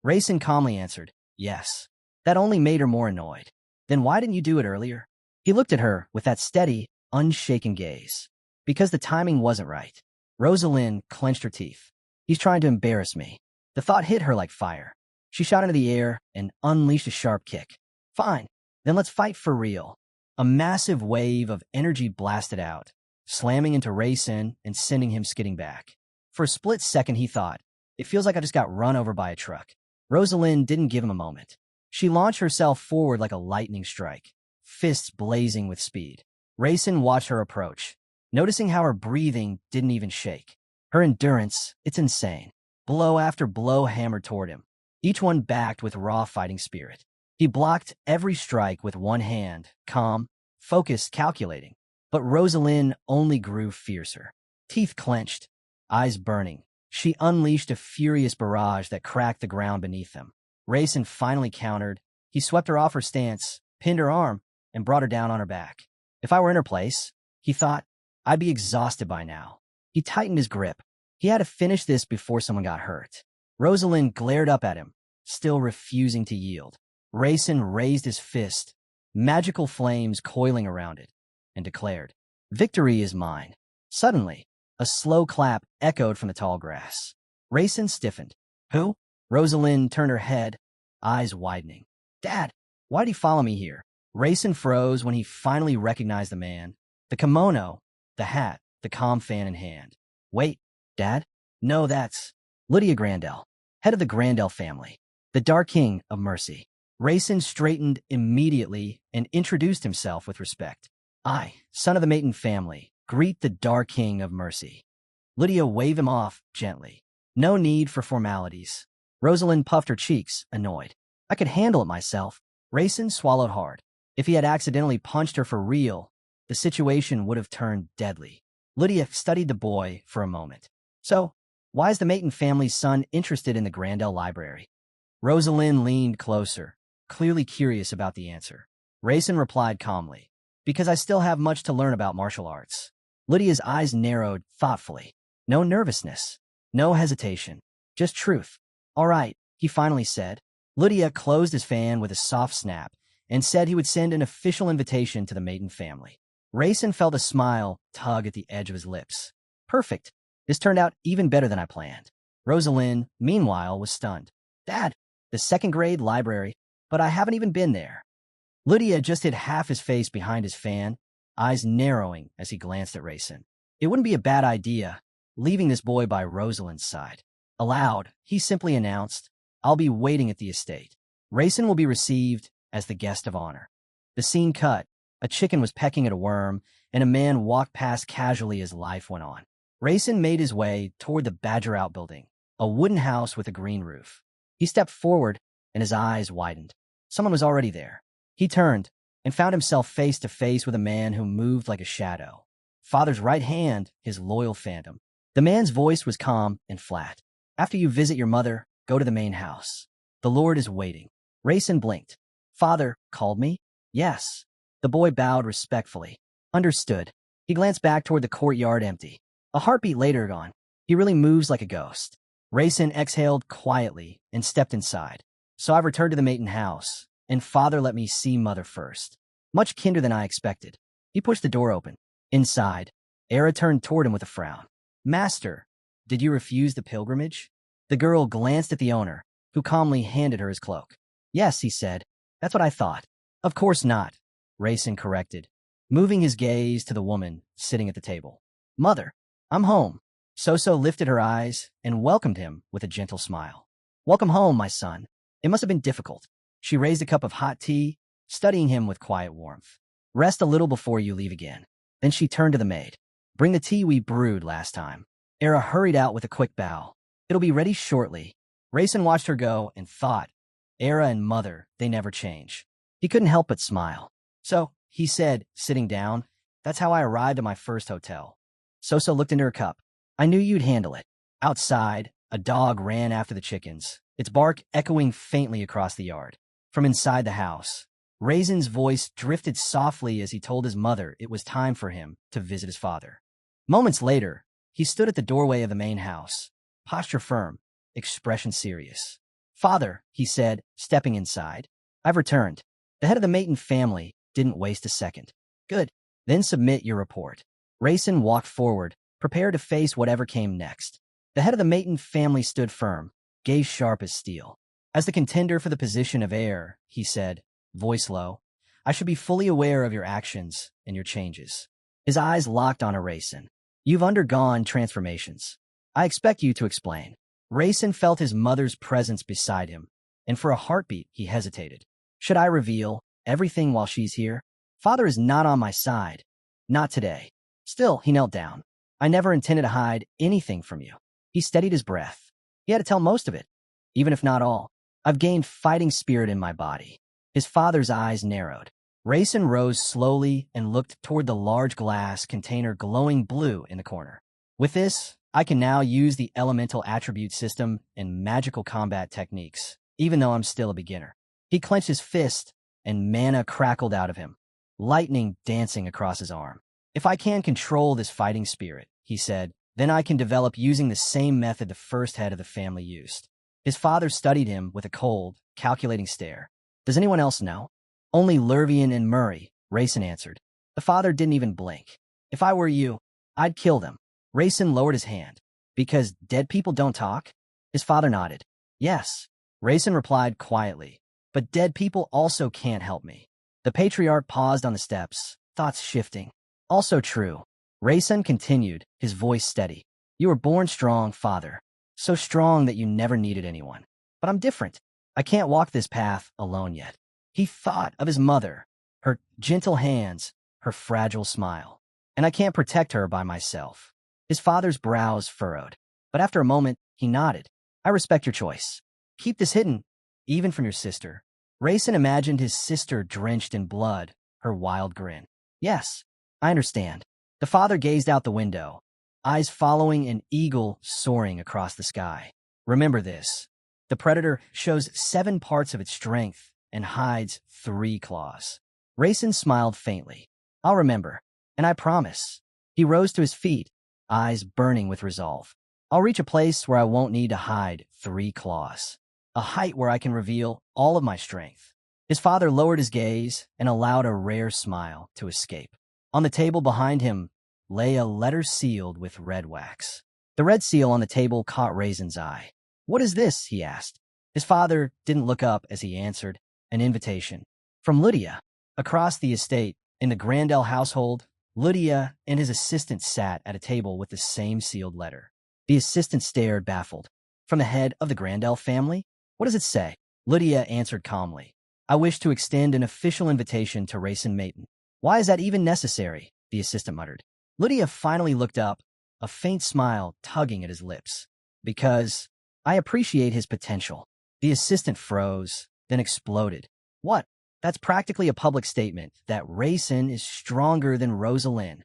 Raysun calmly answered, yes. That only made her more annoyed. Then why didn't you do it earlier? He looked at her with that steady, unshaken gaze. Because the timing wasn't right. Rosalind clenched her teeth. He's trying to embarrass me. The thought hit her like fire. She shot into the air and unleashed a sharp kick. Fine, then let's fight for real. A massive wave of energy blasted out, slamming into Raysun and sending him skidding back. For a split second, he thought, it feels like I just got run over by a truck. Rosalind didn't give him a moment. She launched herself forward like a lightning strike, fists blazing with speed. Raysun watched her approach, noticing how her breathing didn't even shake. Her endurance, it's insane. Blow after blow hammered toward him, each one backed with raw fighting spirit. He blocked every strike with one hand, calm, focused, calculating. But Rosalind only grew fiercer. Teeth clenched, eyes burning. She unleashed a furious barrage that cracked the ground beneath them. Raysun finally countered. He swept her off her stance, pinned her arm, and brought her down on her back. If I were in her place, he thought, I'd be exhausted by now. He tightened his grip. He had to finish this before someone got hurt. Rosalind glared up at him, still refusing to yield. Raysun raised his fist, magical flames coiling around it, and declared, victory is mine. Suddenly, a slow clap echoed from the tall grass. Raysun stiffened. Who? Rosalind turned her head, eyes widening. Dad, why'd he follow me here? Raysun froze when he finally recognized the man. The kimono, the hat, the calm fan in hand. Wait, Dad? No, that's Lydia Grandel, head of the Grandel family, the Dark King of Mercy. Raysun straightened immediately and introduced himself with respect. I, son of the Maiden family, greet the Dark King of Mercy. Lydia waved him off gently. No need for formalities. Rosalind puffed her cheeks, annoyed. I could handle it myself. Raysun swallowed hard. If he had accidentally punched her for real, the situation would have turned deadly. Lydia studied the boy for a moment. So, why is the Maiden family's son interested in the Grandel library? Rosalind leaned closer, clearly curious about the answer. Raisin replied calmly. Because I still have much to learn about martial arts. Lydia's eyes narrowed thoughtfully. No nervousness. No hesitation. Just truth. All right, he finally said. Lydia closed his fan with a soft snap and said he would send an official invitation to the Maiden family. Raisin felt a smile tug at the edge of his lips. Perfect. This turned out even better than I planned. Rosalind, meanwhile, was stunned. Dad, the second-grade library, but I haven't even been there. Lydia just hid half his face behind his fan, eyes narrowing as he glanced at Raisin. It wouldn't be a bad idea, leaving this boy by Rosalind's side. Aloud, he simply announced, I'll be waiting at the estate. Raisin will be received as the guest of honor. The scene cut. A chicken was pecking at a worm, and a man walked past casually as life went on. Raisin made his way toward the Badger Outbuilding, a wooden house with a green roof. He stepped forward, and his eyes widened. Someone was already there. He turned and found himself face to face with a man who moved like a shadow. Father's right hand, his loyal phantom. The man's voice was calm and flat. After you visit your mother, go to the main house. The Lord is waiting. Raisin blinked. Father called me? Yes. The boy bowed respectfully. Understood. He glanced back toward the courtyard empty. A heartbeat later gone. He really moves like a ghost. Raisin exhaled quietly and stepped inside. So I've returned to the Maiden house, and Father let me see Mother first. Much kinder than I expected. He pushed the door open. Inside, Era turned toward him with a frown. Master, did you refuse the pilgrimage? The girl glanced at the owner, who calmly handed her his cloak. Yes, he said. That's what I thought. Of course not, Raisin corrected, moving his gaze to the woman sitting at the table. Mother, I'm home. Soso lifted her eyes and welcomed him with a gentle smile. Welcome home, my son. It must have been difficult. She raised a cup of hot tea, studying him with quiet warmth. Rest a little before you leave again. Then she turned to the maid. Bring the tea we brewed last time. Era hurried out with a quick bow. It'll be ready shortly. Raisin watched her go and thought, Era and Mother, they never change. He couldn't help but smile. So, he said, sitting down, that's how I arrived at my first hotel. Soso looked into her cup. I knew you'd handle it. Outside, a dog ran after the chickens, its bark echoing faintly across the yard. From inside the house, Raisin's voice drifted softly as he told his mother it was time for him to visit his father. Moments later, he stood at the doorway of the main house, posture firm, expression serious. Father, he said, stepping inside, I've returned. The head of the Maiden family didn't waste a second. Good. Then submit your report. Raisin walked forward, prepared to face whatever came next. The head of the Maiden family stood firm, gaze sharp as steel. As the contender for the position of heir, he said, voice low, I should be fully aware of your actions and your changes. His eyes locked on Raisin. You've undergone transformations. I expect you to explain. Raisin felt his mother's presence beside him, and for a heartbeat he hesitated. Should I reveal everything while she's here? Father is not on my side. Not today. Still, he knelt down. I never intended to hide anything from you. He steadied his breath. He had to tell most of it, even if not all. I've gained fighting spirit in my body. His father's eyes narrowed. Raisin rose slowly and looked toward the large glass container glowing blue in the corner. With this, I can now use the elemental attribute system and magical combat techniques, even though I'm still a beginner. He clenched his fist, and mana crackled out of him, lightning dancing across his arm. If I can control this fighting spirit, he said, then I can develop using the same method the first head of the family used. His father studied him with a cold, calculating stare. Does anyone else know? Only Lurvian and Murray, Raisin answered. The father didn't even blink. If I were you, I'd kill them. Raisin lowered his hand. Because dead people don't talk? His father nodded. Yes. Raisin replied quietly. But dead people also can't help me. The patriarch paused on the steps, thoughts shifting. Also true. Raisin continued, his voice steady. You were born strong, father. So strong that you never needed anyone. But I'm different. I can't walk this path alone yet. He thought of his mother, her gentle hands, her fragile smile. And I can't protect her by myself. His father's brows furrowed. But after a moment, he nodded. I respect your choice. Keep this hidden, even from your sister. Raisin imagined his sister drenched in blood, her wild grin. Yes, I understand. The father gazed out the window, eyes following an eagle soaring across the sky. Remember this. The predator shows 7 parts of its strength and hides 3 claws. Rayson smiled faintly. I'll remember. And I promise. He rose to his feet, eyes burning with resolve. I'll reach a place where I won't need to hide 3 claws. A height where I can reveal all of my strength. His father lowered his gaze and allowed a rare smile to escape. On the table behind him lay a letter sealed with red wax. The red seal on the table caught Raisin's eye. What is this? He asked. His father didn't look up as he answered. An invitation. From Lydia. Across the estate, in the Grandel household, Lydia and his assistant sat at a table with the same sealed letter. The assistant stared, baffled. From the head of the Grandel family? What does it say? Lydia answered calmly. I wish to extend an official invitation to Raisin Mayton. Why is that even necessary? The assistant muttered. Lydia finally looked up, a faint smile tugging at his lips. Because I appreciate his potential. The assistant froze, then exploded. What? That's practically a public statement that Raisin is stronger than Rosalind.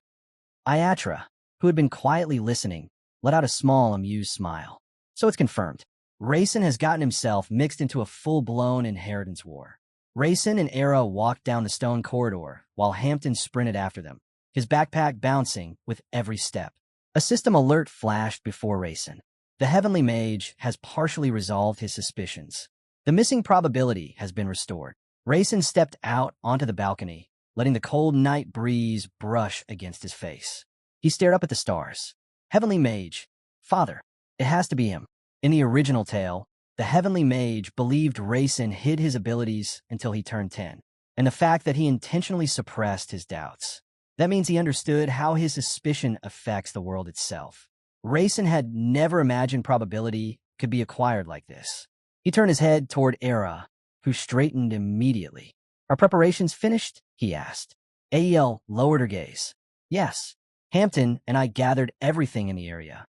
Iatra, who had been quietly listening, let out a small, amused smile. So it's confirmed. Raisin has gotten himself mixed into a full-blown inheritance war. Raisin and Era walked down the stone corridor, while Hampton sprinted after them, his backpack bouncing with every step. A system alert flashed before Raisin. The Heavenly Mage has partially resolved his suspicions. The missing probability has been restored. Raisin stepped out onto the balcony, letting the cold night breeze brush against his face. He stared up at the stars. Heavenly Mage. Father. It has to be him. In the original tale, the Heavenly Mage believed Raisin hid his abilities until he turned 10, and the fact that he intentionally suppressed his doubts. That means he understood how his suspicion affects the world itself. Raisin had never imagined probability could be acquired like this. He turned his head toward Era, who straightened immediately. Are preparations finished? He asked. Ael lowered her gaze. Yes. Hampton and I gathered everything in the area.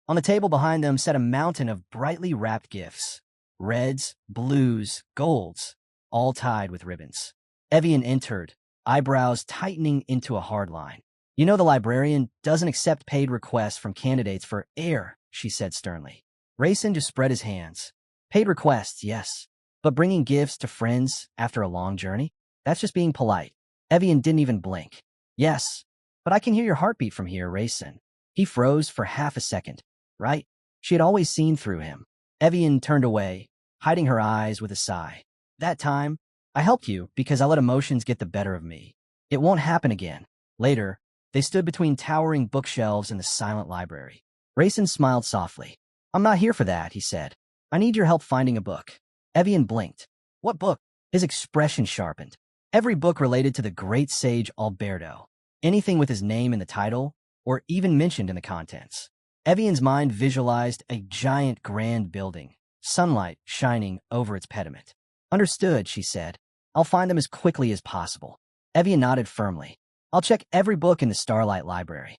On the table behind them sat a mountain of brightly wrapped gifts. Reds, blues, golds, all tied with ribbons. Evian entered, eyebrows tightening into a hard line. You know the librarian doesn't accept paid requests from candidates for air, she said sternly. Raisin just spread his hands. Paid requests, yes. But bringing gifts to friends after a long journey? That's just being polite. Evian didn't even blink. Yes, but I can hear your heartbeat from here, Raisin. He froze for half a second. Right? She had always seen through him. Evian turned away, hiding her eyes with a sigh. That time, I helped you because I let emotions get the better of me. It won't happen again. Later, they stood between towering bookshelves in the silent library. Raisin smiled softly. I'm not here for that, he said. I need your help finding a book. Evian blinked. What book? His expression sharpened. Every book related to the great sage Alberto. Anything with his name in the title, or even mentioned in the contents. Evian's mind visualized a giant grand building, sunlight shining over its pediment. Understood, she said. I'll find them as quickly as possible. Evian nodded firmly. I'll check every book in the Starlight Library.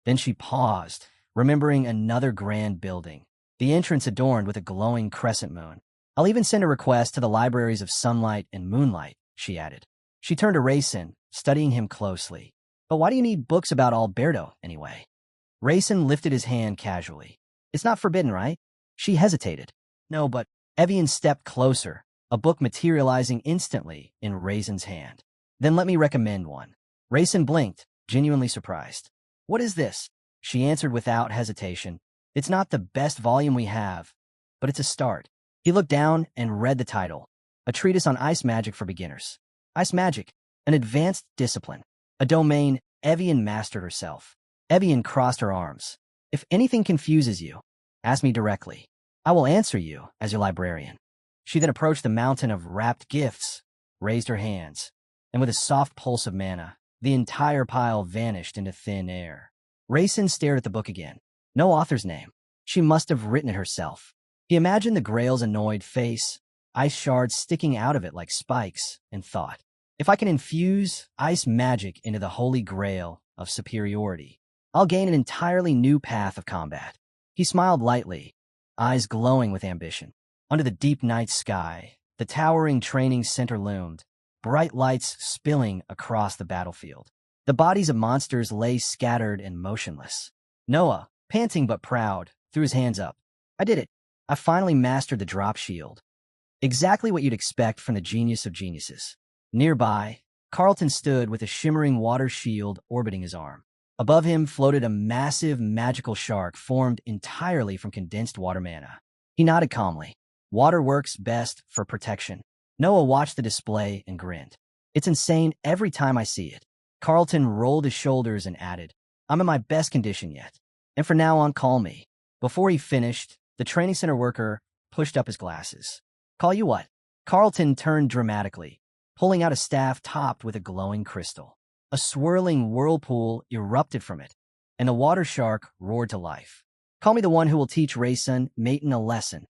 Then she paused, remembering another grand building, the entrance adorned with a glowing crescent moon. I'll even send a request to the libraries of Sunlight and Moonlight, she added. She turned to Raisin, studying him closely. But why do you need books about Alberto, anyway? Raisin lifted his hand casually. It's not forbidden, right? She hesitated. No, but Evian stepped closer, a book materializing instantly in Raisin's hand. Then let me recommend one. Raisin blinked, genuinely surprised. What is this? She answered without hesitation. It's not the best volume we have, but it's a start. He looked down and read the title, a treatise on ice magic for beginners. Ice magic, an advanced discipline, a domain Evian mastered herself. Evian crossed her arms. If anything confuses you, ask me directly. I will answer you as your librarian. She then approached the mountain of wrapped gifts, raised her hands, and with a soft pulse of mana, the entire pile vanished into thin air. Raisin stared at the book again. No author's name. She must have written it herself. He imagined the Grail's annoyed face, ice shards sticking out of it like spikes, and thought, if I can infuse ice magic into the Holy Grail of superiority, I'll gain an entirely new path of combat. He smiled lightly, eyes glowing with ambition. Under the deep night sky, the towering training center loomed, bright lights spilling across the battlefield. The bodies of monsters lay scattered and motionless. Noah, panting but proud, threw his hands up. I did it. I finally mastered the drop shield. Exactly what you'd expect from the genius of geniuses. Nearby, Carlton stood with a shimmering water shield orbiting his arm. Above him floated a massive magical shark formed entirely from condensed water mana. He nodded calmly. Water works best for protection. Noah watched the display and grinned. It's insane every time I see it. Carlton rolled his shoulders and added, I'm in my best condition yet. And from now on, call me. Before he finished, the training center worker pushed up his glasses. Call you what? Carlton turned dramatically, pulling out a staff topped with a glowing crystal. A swirling whirlpool erupted from it, and the water shark roared to life. Call me the one who will teach Raysun Maiden a lesson.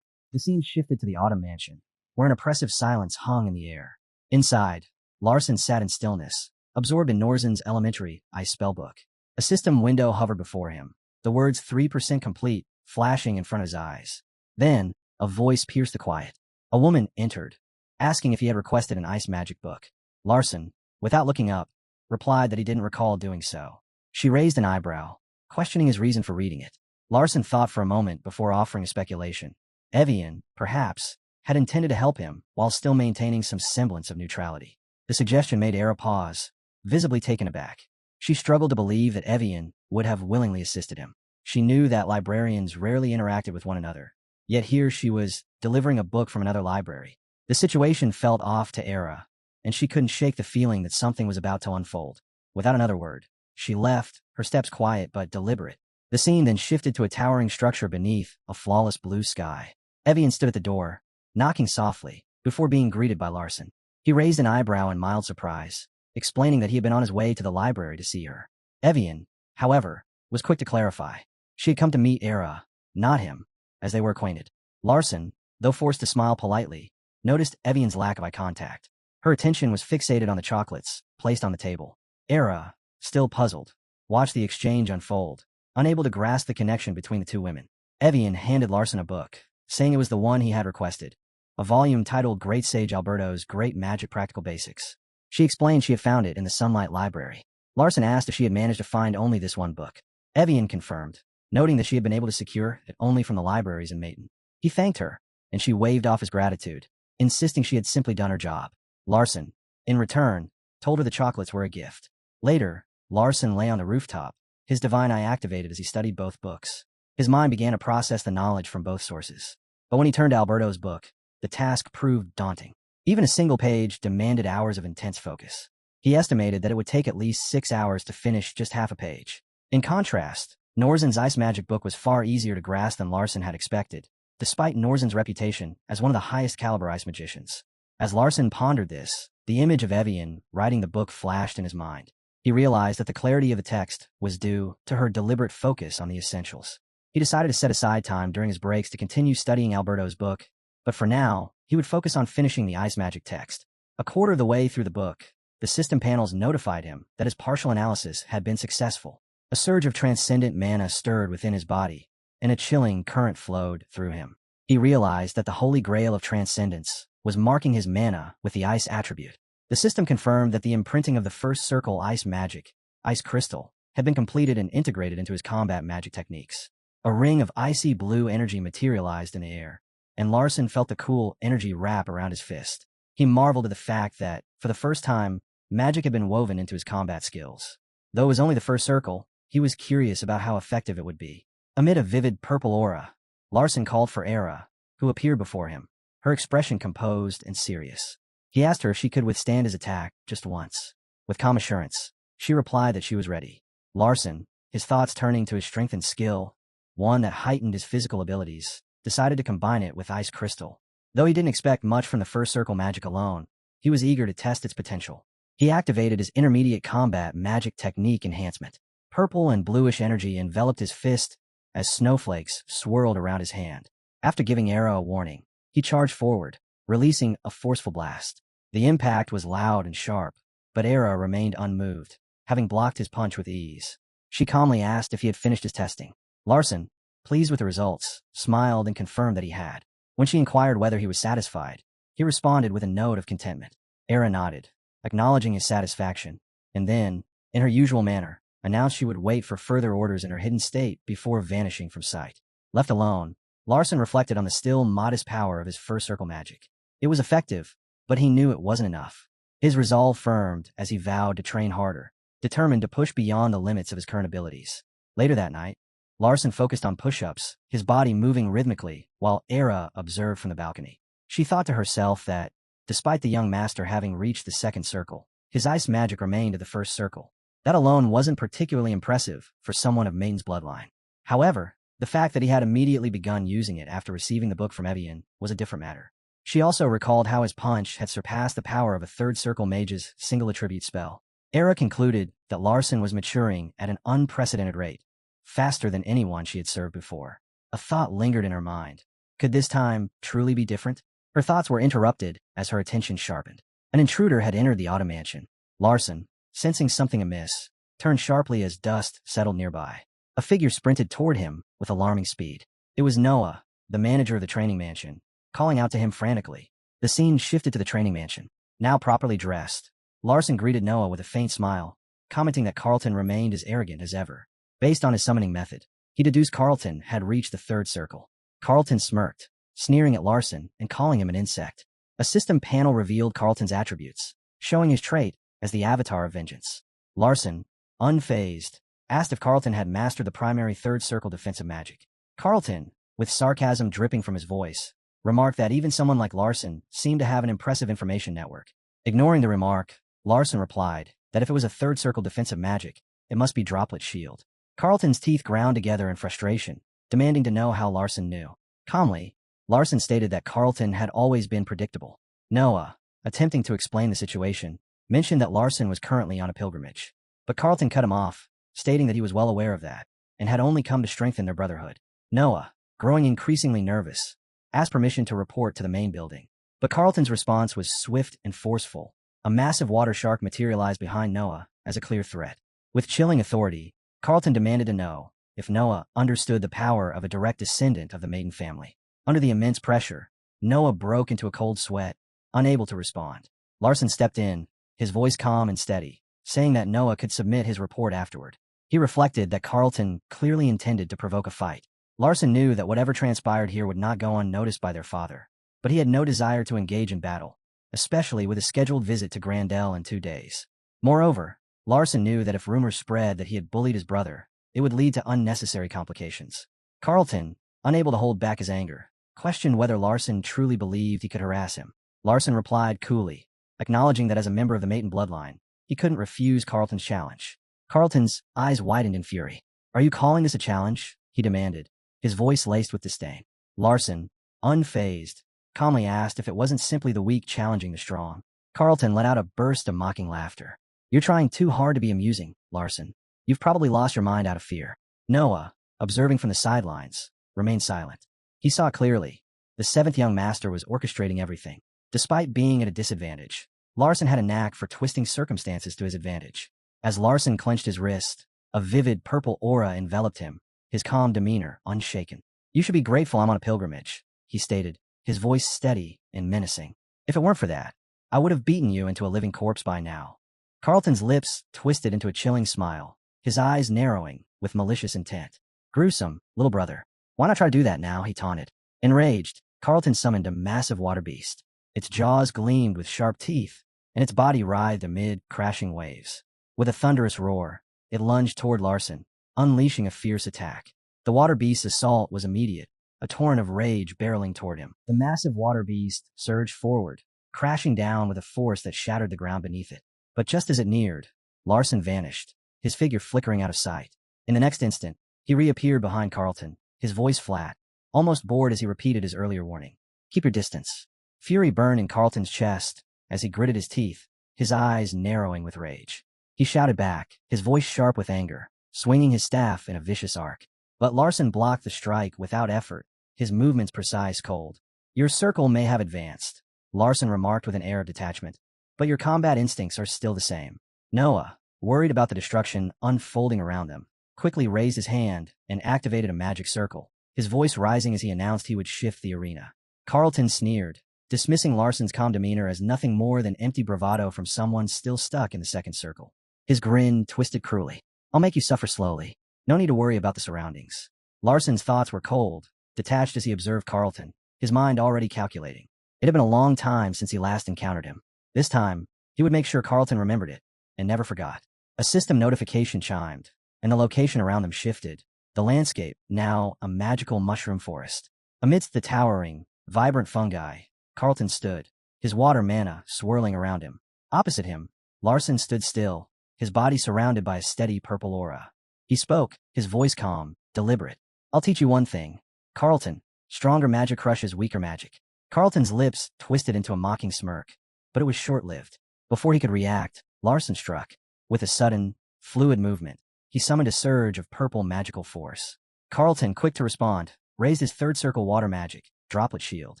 The scene shifted to the autumn mansion, where an oppressive silence hung in the air. Inside, Larson sat in stillness, absorbed in Norzen's elementary ice spellbook. A system window hovered before him, the words 3% complete flashing in front of his eyes. Then, a voice pierced the quiet. A woman entered, asking if he had requested an ice magic book. Larson, without looking up, replied that he didn't recall doing so. She raised an eyebrow, questioning his reason for reading it. Larson thought for a moment before offering a speculation. Evian, perhaps, had intended to help him while still maintaining some semblance of neutrality. The suggestion made Era pause, visibly taken aback. She struggled to believe that Evian would have willingly assisted him. She knew that librarians rarely interacted with one another. Yet here she was, delivering a book from another library. The situation felt off to Era, and she couldn't shake the feeling that something was about to unfold. Without another word, she left, her steps quiet but deliberate. The scene then shifted to a towering structure beneath a flawless blue sky. Evian stood at the door, knocking softly, before being greeted by Larson. He raised an eyebrow in mild surprise, explaining that he had been on his way to the library to see her. Evian, however, was quick to clarify. She had come to meet Era, not him, as they were acquainted. Larson, though forced to smile politely, noticed Evian's lack of eye contact. Her attention was fixated on the chocolates placed on the table. Era, still puzzled, watched the exchange unfold, unable to grasp the connection between the two women. Evian handed Larson a book, saying it was the one he had requested, a volume titled Great Sage Alberto's Great Magic Practical Basics. She explained she had found it in the Sunlight Library. Larson asked if she had managed to find only this one book. Evian confirmed, noting that she had been able to secure it only from the libraries in Maiden. He thanked her, and she waved off his gratitude, insisting she had simply done her job. Larson, in return, told her the chocolates were a gift. Later, Larson lay on the rooftop, his divine eye activated as he studied both books. His mind began to process the knowledge from both sources. But when he turned to Alberto's book, the task proved daunting. Even a single page demanded hours of intense focus. He estimated that it would take at least 6 hours to finish just half a page. In contrast, Norzen's ice magic book was far easier to grasp than Larson had expected, despite Norzen's reputation as one of the highest caliber ice magicians. As Larson pondered this, the image of Evian writing the book flashed in his mind. He realized that the clarity of the text was due to her deliberate focus on the essentials. He decided to set aside time during his breaks to continue studying Alberto's book, but for now, he would focus on finishing the ice magic text. A quarter of the way through the book, the system panels notified him that his partial analysis had been successful. A surge of transcendent mana stirred within his body, and a chilling current flowed through him. He realized that the holy grail of transcendence was marking his mana with the ice attribute. The system confirmed that the imprinting of the first circle ice magic, ice crystal, had been completed and integrated into his combat magic techniques. A ring of icy blue energy materialized in the air, and Larson felt the cool energy wrap around his fist. He marveled at the fact that, for the first time, magic had been woven into his combat skills. Though it was only the first circle, he was curious about how effective it would be. Amid a vivid purple aura, Larson called for Era, who appeared before him, her expression composed and serious. He asked her if she could withstand his attack just once. With calm assurance, she replied that she was ready. Larson, his thoughts turning to his strength and skill, one that heightened his physical abilities, decided to combine it with ice crystal. Though he didn't expect much from the first circle magic alone, he was eager to test its potential. He activated his intermediate combat magic technique enhancement. Purple and bluish energy enveloped his fist as snowflakes swirled around his hand. After giving Era a warning, he charged forward, releasing a forceful blast. The impact was loud and sharp, but Era remained unmoved, having blocked his punch with ease. She calmly asked if he had finished his testing. Larson, pleased with the results, smiled and confirmed that he had. When she inquired whether he was satisfied, he responded with a note of contentment. Era nodded, acknowledging his satisfaction, and then, in her usual manner, announced she would wait for further orders in her hidden state before vanishing from sight. Left alone, Larson reflected on the still modest power of his first circle magic. It was effective, but he knew it wasn't enough. His resolve firmed as he vowed to train harder, determined to push beyond the limits of his current abilities. Later that night, Larson focused on push-ups, his body moving rhythmically, while Era observed from the balcony. She thought to herself that, despite the young master having reached the second circle, his ice magic remained at the first circle. That alone wasn't particularly impressive for someone of Maiden's bloodline. However, the fact that he had immediately begun using it after receiving the book from Evian was a different matter. She also recalled how his punch had surpassed the power of a third circle mage's single attribute spell. Era concluded that Larson was maturing at an unprecedented rate, faster than anyone she had served before. A thought lingered in her mind. Could this time truly be different? Her thoughts were interrupted as her attention sharpened. An intruder had entered the auto mansion. Larson, sensing something amiss, turned sharply as dust settled nearby. A figure sprinted toward him with alarming speed. It was Noah, the manager of the training mansion, calling out to him frantically. The scene shifted to the training mansion. Now properly dressed, Larson greeted Noah with a faint smile, commenting that Carlton remained as arrogant as ever. Based on his summoning method, he deduced Carlton had reached the third circle. Carlton smirked, sneering at Larson and calling him an insect. A system panel revealed Carlton's attributes, showing his trait as the avatar of vengeance. Larson, unfazed, asked if Carlton had mastered the primary third circle defensive magic. Carlton, with sarcasm dripping from his voice, remarked that even someone like Larson seemed to have an impressive information network. Ignoring the remark, Larson replied that if it was a third circle defensive magic, it must be Droplet Shield. Carlton's teeth ground together in frustration, demanding to know how Larson knew. Calmly, Larson stated that Carlton had always been predictable. Noah, attempting to explain the situation, mentioned that Larson was currently on a pilgrimage. But Carlton cut him off, stating that he was well aware of that, and had only come to strengthen their brotherhood. Noah, growing increasingly nervous, asked permission to report to the main building. But Carlton's response was swift and forceful. A massive water shark materialized behind Noah as a clear threat. With chilling authority, Carlton demanded to know if Noah understood the power of a direct descendant of the Maiden family. Under the immense pressure, Noah broke into a cold sweat, unable to respond. Larson stepped in, his voice calm and steady, saying that Noah could submit his report afterward. He reflected that Carlton clearly intended to provoke a fight. Larson knew that whatever transpired here would not go unnoticed by their father, but he had no desire to engage in battle, especially with a scheduled visit to Grandel in 2 days. Moreover, Larson knew that if rumors spread that he had bullied his brother, it would lead to unnecessary complications. Carlton, unable to hold back his anger, questioned whether Larson truly believed he could harass him. Larson replied coolly, acknowledging that as a member of the Maiden bloodline, he couldn't refuse Carlton's challenge. Carlton's eyes widened in fury. "Are you calling this a challenge?" he demanded, his voice laced with disdain. Larson, unfazed, calmly asked if it wasn't simply the weak challenging the strong. Carlton let out a burst of mocking laughter. "You're trying too hard to be amusing, Larson. You've probably lost your mind out of fear." Noah, observing from the sidelines, remained silent. He saw clearly. The seventh young master was orchestrating everything. Despite being at a disadvantage, Larson had a knack for twisting circumstances to his advantage. As Larson clenched his wrist, a vivid purple aura enveloped him, his calm demeanor unshaken. "You should be grateful I'm on a pilgrimage," he stated, his voice steady and menacing. "If it weren't for that, I would have beaten you into a living corpse by now." Carlton's lips twisted into a chilling smile, his eyes narrowing with malicious intent. "Gruesome, little brother. Why not try to do that now?" he taunted. Enraged, Carlton summoned a massive water beast. Its jaws gleamed with sharp teeth, and its body writhed amid crashing waves. With a thunderous roar, it lunged toward Larson, unleashing a fierce attack. The water beast's assault was immediate, a torrent of rage barreling toward him. The massive water beast surged forward, crashing down with a force that shattered the ground beneath it. But just as it neared, Larson vanished, his figure flickering out of sight. In the next instant, he reappeared behind Carlton, his voice flat, almost bored as he repeated his earlier warning. "Keep your distance." Fury burned in Carlton's chest as he gritted his teeth, his eyes narrowing with rage. He shouted back, his voice sharp with anger, swinging his staff in a vicious arc. But Larson blocked the strike without effort, his movements precise cold. "Your circle may have advanced," Larson remarked with an air of detachment, "but your combat instincts are still the same." Noah, worried about the destruction unfolding around them, quickly raised his hand and activated a magic circle, his voice rising as he announced he would shift the arena. Carlton sneered, dismissing Larson's calm demeanor as nothing more than empty bravado from someone still stuck in the second circle. His grin twisted cruelly. "I'll make you suffer slowly. No need to worry about the surroundings." Larson's thoughts were cold, detached as he observed Carlton, his mind already calculating. It had been a long time since he last encountered him. This time, He would make sure Carlton remembered it and never forgot. A system notification chimed, and the location around them shifted. The landscape, now a magical mushroom forest. Amidst the towering, vibrant fungi, Carlton stood, his water mana swirling around him. Opposite him, Larson stood still, his body surrounded by a steady purple aura. He spoke, his voice calm, deliberate. I'll teach you one thing, Carlton. Stronger magic crushes weaker magic. Carlton's lips twisted into a mocking smirk, but it was short-lived. Before he could react, Larson struck. With a sudden, fluid movement, he summoned a surge of purple magical force. Carlton, quick to respond, raised his third circle water magic, droplet shield.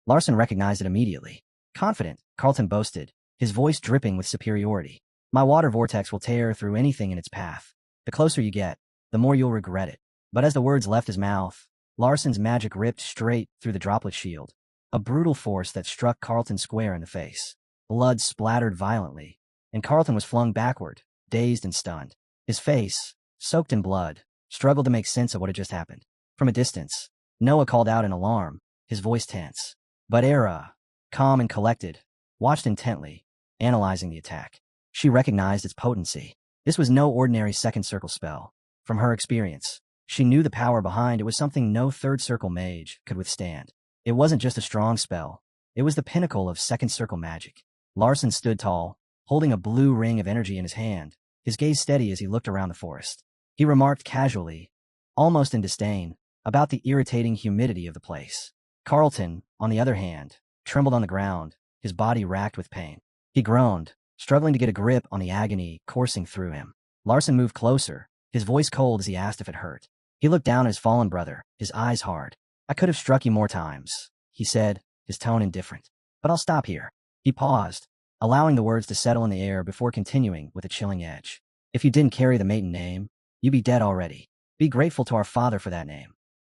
Larson recognized it immediately. Confident, Carlton boasted, his voice dripping with superiority. My water vortex will tear through anything in its path. The closer you get, the more you'll regret it. But as the words left his mouth, Larson's magic ripped straight through the droplet shield, a brutal force that struck Carlton square in the face. Blood splattered violently, and Carlton was flung backward, dazed and stunned. His face, soaked in blood, struggled to make sense of what had just happened. From a distance, Noah called out in alarm, his voice tense. But Era, calm and collected, watched intently, analyzing the attack. She recognized its potency. This was no ordinary second circle spell. From her experience, she knew the power behind it was something no third circle mage could withstand. It wasn't just a strong spell. It was the pinnacle of second circle magic. Larson stood tall, holding a blue ring of energy in his hand, his gaze steady as he looked around the forest. He remarked casually, almost in disdain, about the irritating humidity of the place. Carlton, on the other hand, trembled on the ground, his body racked with pain. He groaned, struggling to get a grip on the agony coursing through him. Larson moved closer, his voice cold as he asked if it hurt. He looked down at his fallen brother, his eyes hard. I could have struck you more times, he said, his tone indifferent. But I'll stop here. He paused, allowing the words to settle in the air before continuing with a chilling edge. If you didn't carry the maiden name, you'd be dead already. Be grateful to our father for that name.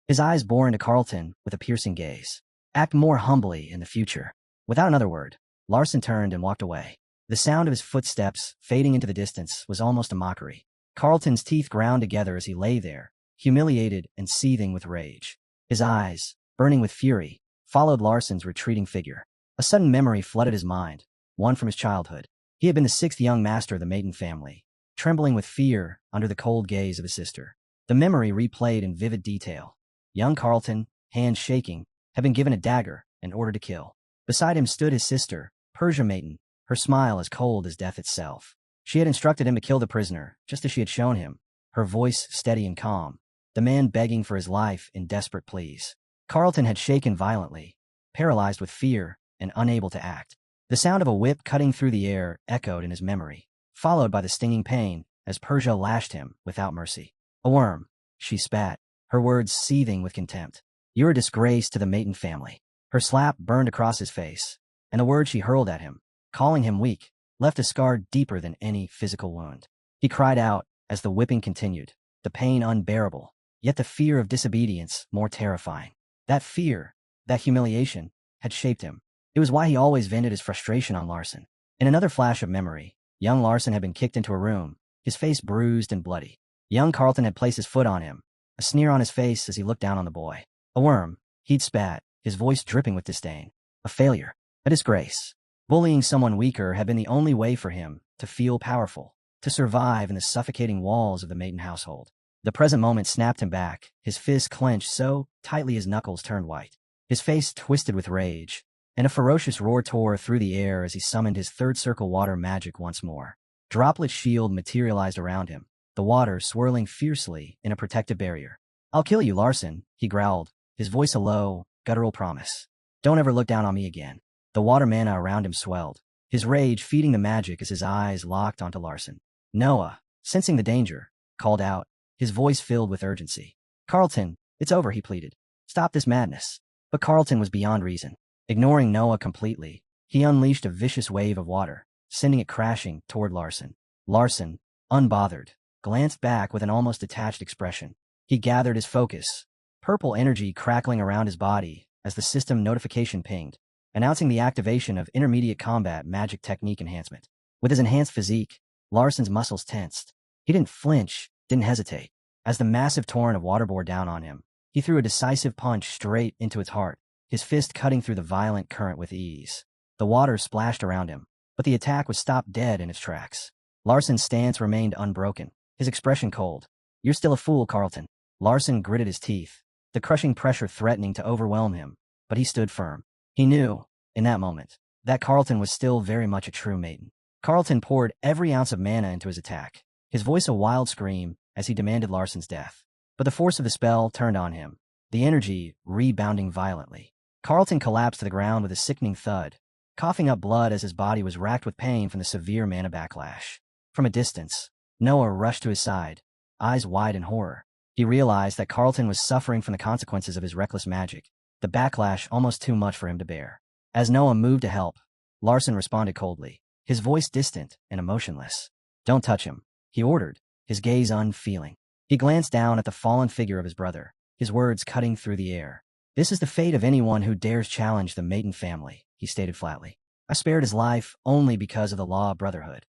His eyes bore into Carlton with a piercing gaze. Act more humbly in the future. Without another word, Larson turned and walked away. The sound of his footsteps fading into the distance was almost a mockery. Carlton's teeth ground together as he lay there, humiliated and seething with rage. His eyes, burning with fury, followed Larson's retreating figure. A sudden memory flooded his mind, one from his childhood. He had been the sixth young master of the maiden family, trembling with fear under the cold gaze of his sister. The memory replayed in vivid detail. Young Carlton, hands shaking, had been given a dagger and ordered to kill. Beside him stood his sister, Persia maiden, her smile as cold as death itself. She had instructed him to kill the prisoner, just as she had shown him, her voice steady and calm, the man begging for his life in desperate pleas. Carlton had shaken violently, paralyzed with fear and unable to act. The sound of a whip cutting through the air echoed in his memory, followed by the stinging pain as Persia lashed him without mercy. A worm, she spat, her words seething with contempt. You're a disgrace to the maiden family. Her slap burned across his face, and the words she hurled at him, calling him weak, left a scar deeper than any physical wound. He cried out as the whipping continued, the pain unbearable, yet the fear of disobedience more terrifying. That fear, that humiliation, had shaped him. It was why he always vented his frustration on Larson. In another flash of memory, young Larson had been kicked into a room, his face bruised and bloody. Young Carlton had placed his foot on him, a sneer on his face as he looked down on the boy. A worm, he'd spat, his voice dripping with disdain. A failure, a disgrace. Bullying someone weaker had been the only way for him to feel powerful, to survive in the suffocating walls of the maiden household. The present moment snapped him back, his fist clenched so tightly his knuckles turned white. His face twisted with rage, and a ferocious roar tore through the air as he summoned his third circle water magic once more. Droplet shield materialized around him, the water swirling fiercely in a protective barrier. I'll kill you, Larson, he growled, his voice a low, guttural promise. Don't ever look down on me again. The water mana around him swelled, his rage feeding the magic as his eyes locked onto Larson. Noah, sensing the danger, called out, his voice filled with urgency. Carlton, it's over, he pleaded. Stop this madness. But Carlton was beyond reason. Ignoring Noah completely, he unleashed a vicious wave of water, sending it crashing toward Larson. Larson, unbothered, glanced back with an almost detached expression. He gathered his focus, purple energy crackling around his body as the system notification pinged, announcing the activation of intermediate combat magic technique enhancement. With his enhanced physique, Larson's muscles tensed. He didn't flinch, didn't hesitate. As the massive torrent of water bore down on him, he threw a decisive punch straight into its heart, his fist cutting through the violent current with ease. The water splashed around him, but the attack was stopped dead in its tracks. Larson's stance remained unbroken, his expression cold. "You're still a fool, Carlton." Larson gritted his teeth, the crushing pressure threatening to overwhelm him, but he stood firm. He knew, in that moment, that Carlton was still very much a true maiden. Carlton poured every ounce of mana into his attack, his voice a wild scream as he demanded Larson's death. But the force of the spell turned on him, the energy rebounding violently. Carlton collapsed to the ground with a sickening thud, coughing up blood as his body was racked with pain from the severe mana backlash. From a distance, Noah rushed to his side, eyes wide in horror. He realized that Carlton was suffering from the consequences of his reckless magic, the backlash almost too much for him to bear. As Noah moved to help, Larson responded coldly, his voice distant and emotionless. "Don't touch him," he ordered, his gaze unfeeling. He glanced down at the fallen figure of his brother, his words cutting through the air. "This is the fate of anyone who dares challenge the Maiden family," he stated flatly. "I spared his life only because of the law of brotherhood."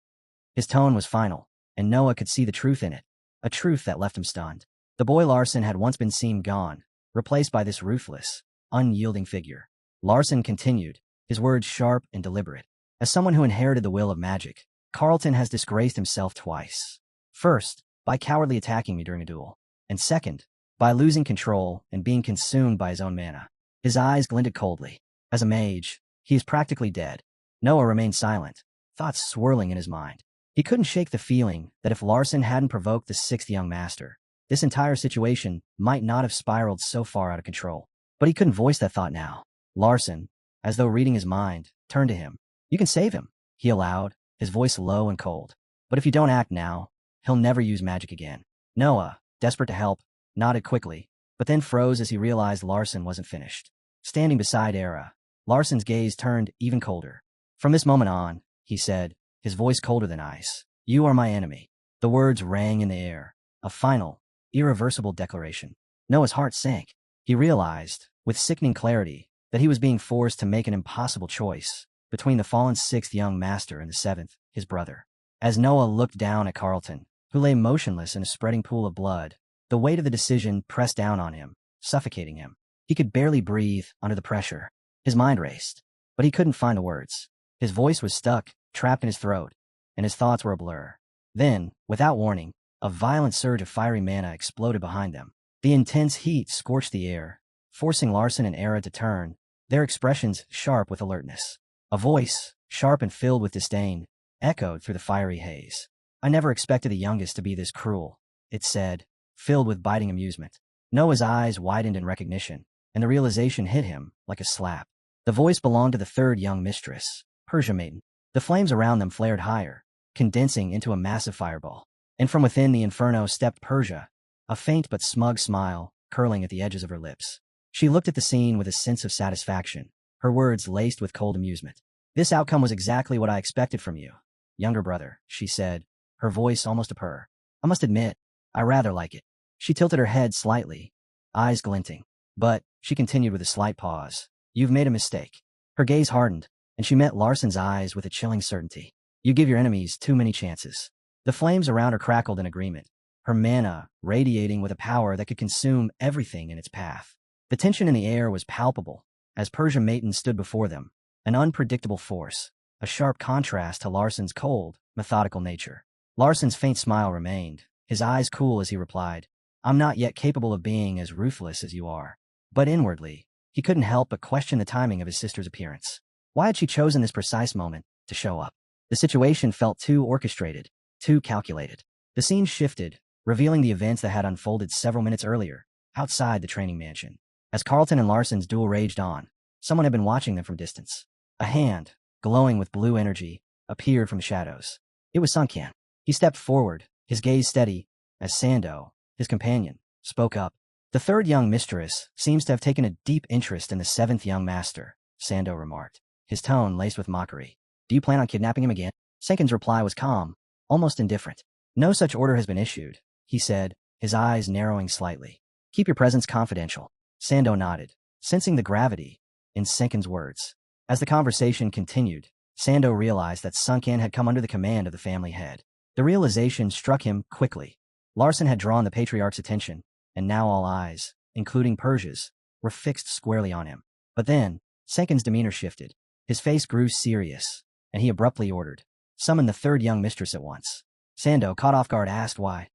His tone was final, and Noah could see the truth in it, a truth that left him stunned. The boy Larson had once been seen gone, replaced by this ruthless, unyielding figure. Larson continued, his words sharp and deliberate. "As someone who inherited the will of magic, Carlton has disgraced himself twice. First, by cowardly attacking me during a duel, and second, by losing control and being consumed by his own mana." His eyes glinted coldly. As a mage, he is practically dead. Noah remained silent, thoughts swirling in his mind. He couldn't shake the feeling that if Larson hadn't provoked the sixth young master, this entire situation might not have spiraled so far out of control. But he couldn't voice that thought now. Larson, as though reading his mind, turned to him. "You can save him," he allowed, his voice low and cold. "But if you don't act now, he'll never use magic again." Noah, desperate to help, nodded quickly, but then froze as he realized Larson wasn't finished. Standing beside Era, Larson's gaze turned even colder. "From this moment on," he said, his voice colder than ice, "you are my enemy." The words rang in the air, a final, irreversible declaration. Noah's heart sank. He realized, with sickening clarity, that he was being forced to make an impossible choice between the fallen sixth young master and the seventh, his brother. As Noah looked down at Carlton, who lay motionless in a spreading pool of blood, the weight of the decision pressed down on him, suffocating him. He could barely breathe under the pressure. His mind raced, but he couldn't find the words. His voice was stuck, trapped in his throat, and his thoughts were a blur. Then, without warning, a violent surge of fiery mana exploded behind them. The intense heat scorched the air, forcing Larson and Era to turn, their expressions sharp with alertness. A voice, sharp and filled with disdain, echoed through the fiery haze. "I never expected the youngest to be this cruel," it said, filled with biting amusement. Noah's eyes widened in recognition, and the realization hit him like a slap. The voice belonged to the third young mistress, Persia maiden. The flames around them flared higher, condensing into a massive fireball. And from within the inferno stepped Persia, a faint but smug smile curling at the edges of her lips. She looked at the scene with a sense of satisfaction, her words laced with cold amusement. "This outcome was exactly what I expected from you, younger brother," she said, her voice almost a purr. "I must admit, I rather like it." She tilted her head slightly, eyes glinting. "But," she continued with a slight pause, "you've made a mistake." Her gaze hardened, and she met Larson's eyes with a chilling certainty. "You give your enemies too many chances." The flames around her crackled in agreement, her mana radiating with a power that could consume everything in its path. The tension in the air was palpable as Persia Maiden stood before them, an unpredictable force, a sharp contrast to Larson's cold, methodical nature. Larson's faint smile remained, his eyes cool as he replied, "I'm not yet capable of being as ruthless as you are." But inwardly, he couldn't help but question the timing of his sister's appearance. Why had she chosen this precise moment to show up? The situation felt too orchestrated, too calculated. The scene shifted, revealing the events that had unfolded several minutes earlier, outside the training mansion. As Carlton and Larson's duel raged on, someone had been watching them from distance. A hand, glowing with blue energy, appeared from the shadows. It was Suncan. He stepped forward, his gaze steady, as Sando, his companion, spoke up. "The third young mistress seems to have taken a deep interest in the seventh young master," Sando remarked, his tone laced with mockery. "Do you plan on kidnapping him again?" Senkin's reply was calm, almost indifferent. "No such order has been issued," he said, his eyes narrowing slightly. "Keep your presence confidential." Sando nodded, sensing the gravity in Senkin's words. As the conversation continued, Sando realized that Suncan had come under the command of the family head. The realization struck him quickly. Larson had drawn the patriarch's attention, and now all eyes, including Persia's, were fixed squarely on him. But then, Senkin's demeanor shifted. His face grew serious, and he abruptly ordered, "Summon the third young mistress at once." Sando, caught off guard, asked why.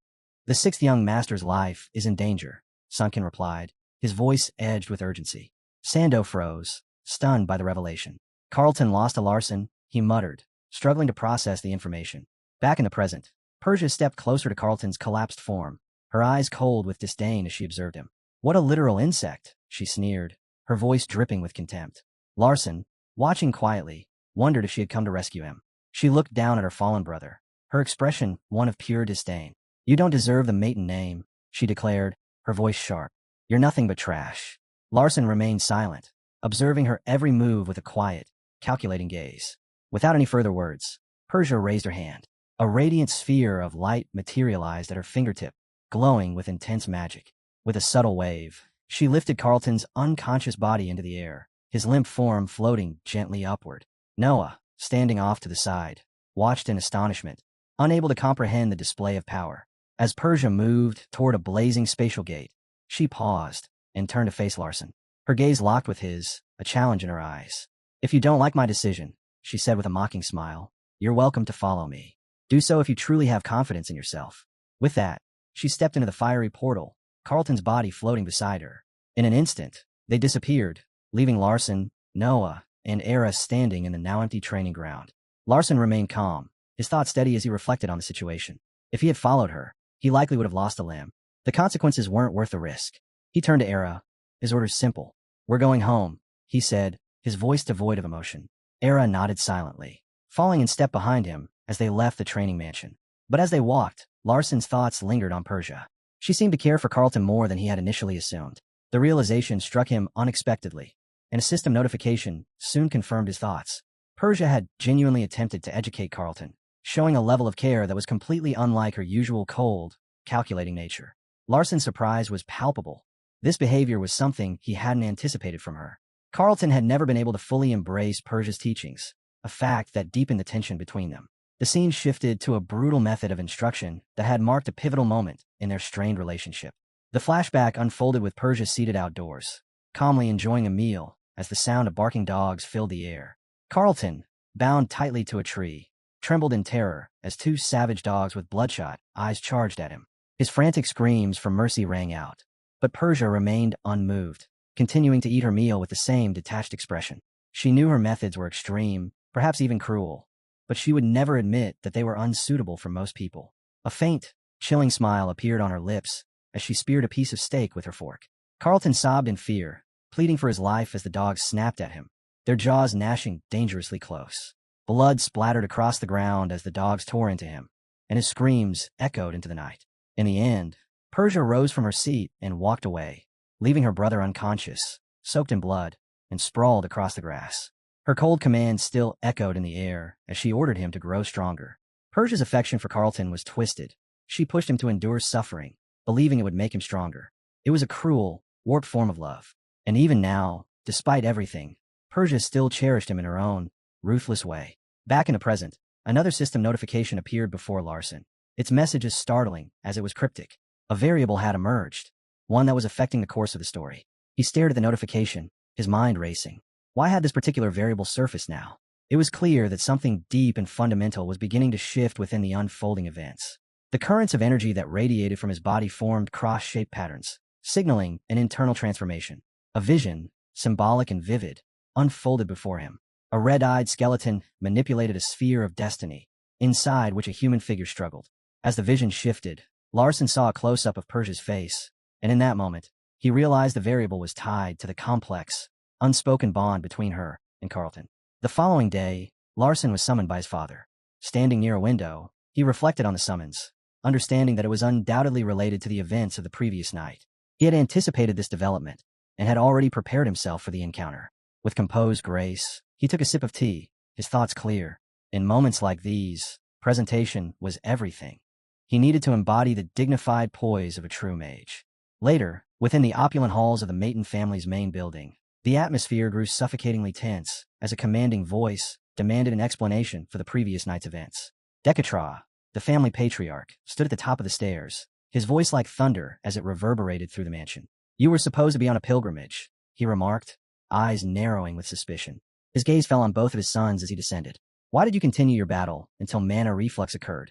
"The sixth young master's life is in danger," Sunken replied, his voice edged with urgency. Sando froze, stunned by the revelation. "Carlton lost a Larson," he muttered, struggling to process the information. Back in the present, Persia stepped closer to Carlton's collapsed form, her eyes cold with disdain as she observed him. "What a literal insect," she sneered, her voice dripping with contempt. Larson, watching quietly, wondered if she had come to rescue him. She looked down at her fallen brother, her expression one of pure disdain. "You don't deserve the maiden name," she declared, her voice sharp. "You're nothing but trash." Larson remained silent, observing her every move with a quiet, calculating gaze. Without any further words, Persia raised her hand. A radiant sphere of light materialized at her fingertip, glowing with intense magic. With a subtle wave, she lifted Carlton's unconscious body into the air, his limp form floating gently upward. Noah, standing off to the side, watched in astonishment, unable to comprehend the display of power. As Persia moved toward a blazing spatial gate, she paused and turned to face Larson. Her gaze locked with his, a challenge in her eyes. "If you don't like my decision," she said with a mocking smile, "you're welcome to follow me. Do so if you truly have confidence in yourself." With that, she stepped into the fiery portal, Carlton's body floating beside her. In an instant, they disappeared, leaving Larson, Noah, and Era standing in the now empty training ground. Larson remained calm, his thoughts steady as he reflected on the situation. If he had followed her, he likely would have lost a limb. The consequences weren't worth the risk. He turned to Era, his orders simple. "We're going home," he said, his voice devoid of emotion. Era nodded silently, falling in step behind him as they left the training mansion. But as they walked, Larson's thoughts lingered on Persia. She seemed to care for Carlton more than he had initially assumed. The realization struck him unexpectedly, and a system notification soon confirmed his thoughts. Persia had genuinely attempted to educate Carlton, showing a level of care that was completely unlike her usual cold, calculating nature. Larson's surprise was palpable. This behavior was something he hadn't anticipated from her. Carlton had never been able to fully embrace Persia's teachings, a fact that deepened the tension between them. The scene shifted to a brutal method of instruction that had marked a pivotal moment in their strained relationship. The flashback unfolded with Persia seated outdoors, calmly enjoying a meal as the sound of barking dogs filled the air. Carlton, bound tightly to a tree, trembled in terror as two savage dogs with bloodshot eyes charged at him. His frantic screams for mercy rang out, but Persia remained unmoved, continuing to eat her meal with the same detached expression. She knew her methods were extreme, perhaps even cruel, but she would never admit that they were unsuitable for most people. A faint, chilling smile appeared on her lips as she speared a piece of steak with her fork. Carlton sobbed in fear, pleading for his life as the dogs snapped at him, their jaws gnashing dangerously close. Blood splattered across the ground as the dogs tore into him, and his screams echoed into the night. In the end, Persia rose from her seat and walked away, leaving her brother unconscious, soaked in blood, and sprawled across the grass. Her cold command still echoed in the air as she ordered him to grow stronger. Persia's affection for Carlton was twisted. She pushed him to endure suffering, believing it would make him stronger. It was a cruel, warped form of love. And even now, despite everything, Persia still cherished him in her own, ruthless way. Back in the present, another system notification appeared before Larson. Its message as startling as it was cryptic. A variable had emerged, one that was affecting the course of the story. He stared at the notification, his mind racing. Why had this particular variable surfaced now? It was clear that something deep and fundamental was beginning to shift within the unfolding events. The currents of energy that radiated from his body formed cross-shaped patterns, signaling an internal transformation. A vision, symbolic and vivid, unfolded before him. A red-eyed skeleton manipulated a sphere of destiny, inside which a human figure struggled. As the vision shifted, Larson saw a close-up of Persia's face, and in that moment, he realized the variable was tied to the complex, unspoken bond between her and Carlton. The following day, Larson was summoned by his father. Standing near a window, he reflected on the summons, understanding that it was undoubtedly related to the events of the previous night. He had anticipated this development, and had already prepared himself for the encounter. With composed grace, he took a sip of tea, his thoughts clear. In moments like these, presentation was everything. He needed to embody the dignified poise of a true mage. Later, within the opulent halls of the Maton family's main building, the atmosphere grew suffocatingly tense as a commanding voice demanded an explanation for the previous night's events. Dekatra, the family patriarch, stood at the top of the stairs, his voice like thunder as it reverberated through the mansion. "You were supposed to be on a pilgrimage," he remarked, eyes narrowing with suspicion. His gaze fell on both of his sons as he descended. Why did you continue your battle until mana reflux occurred?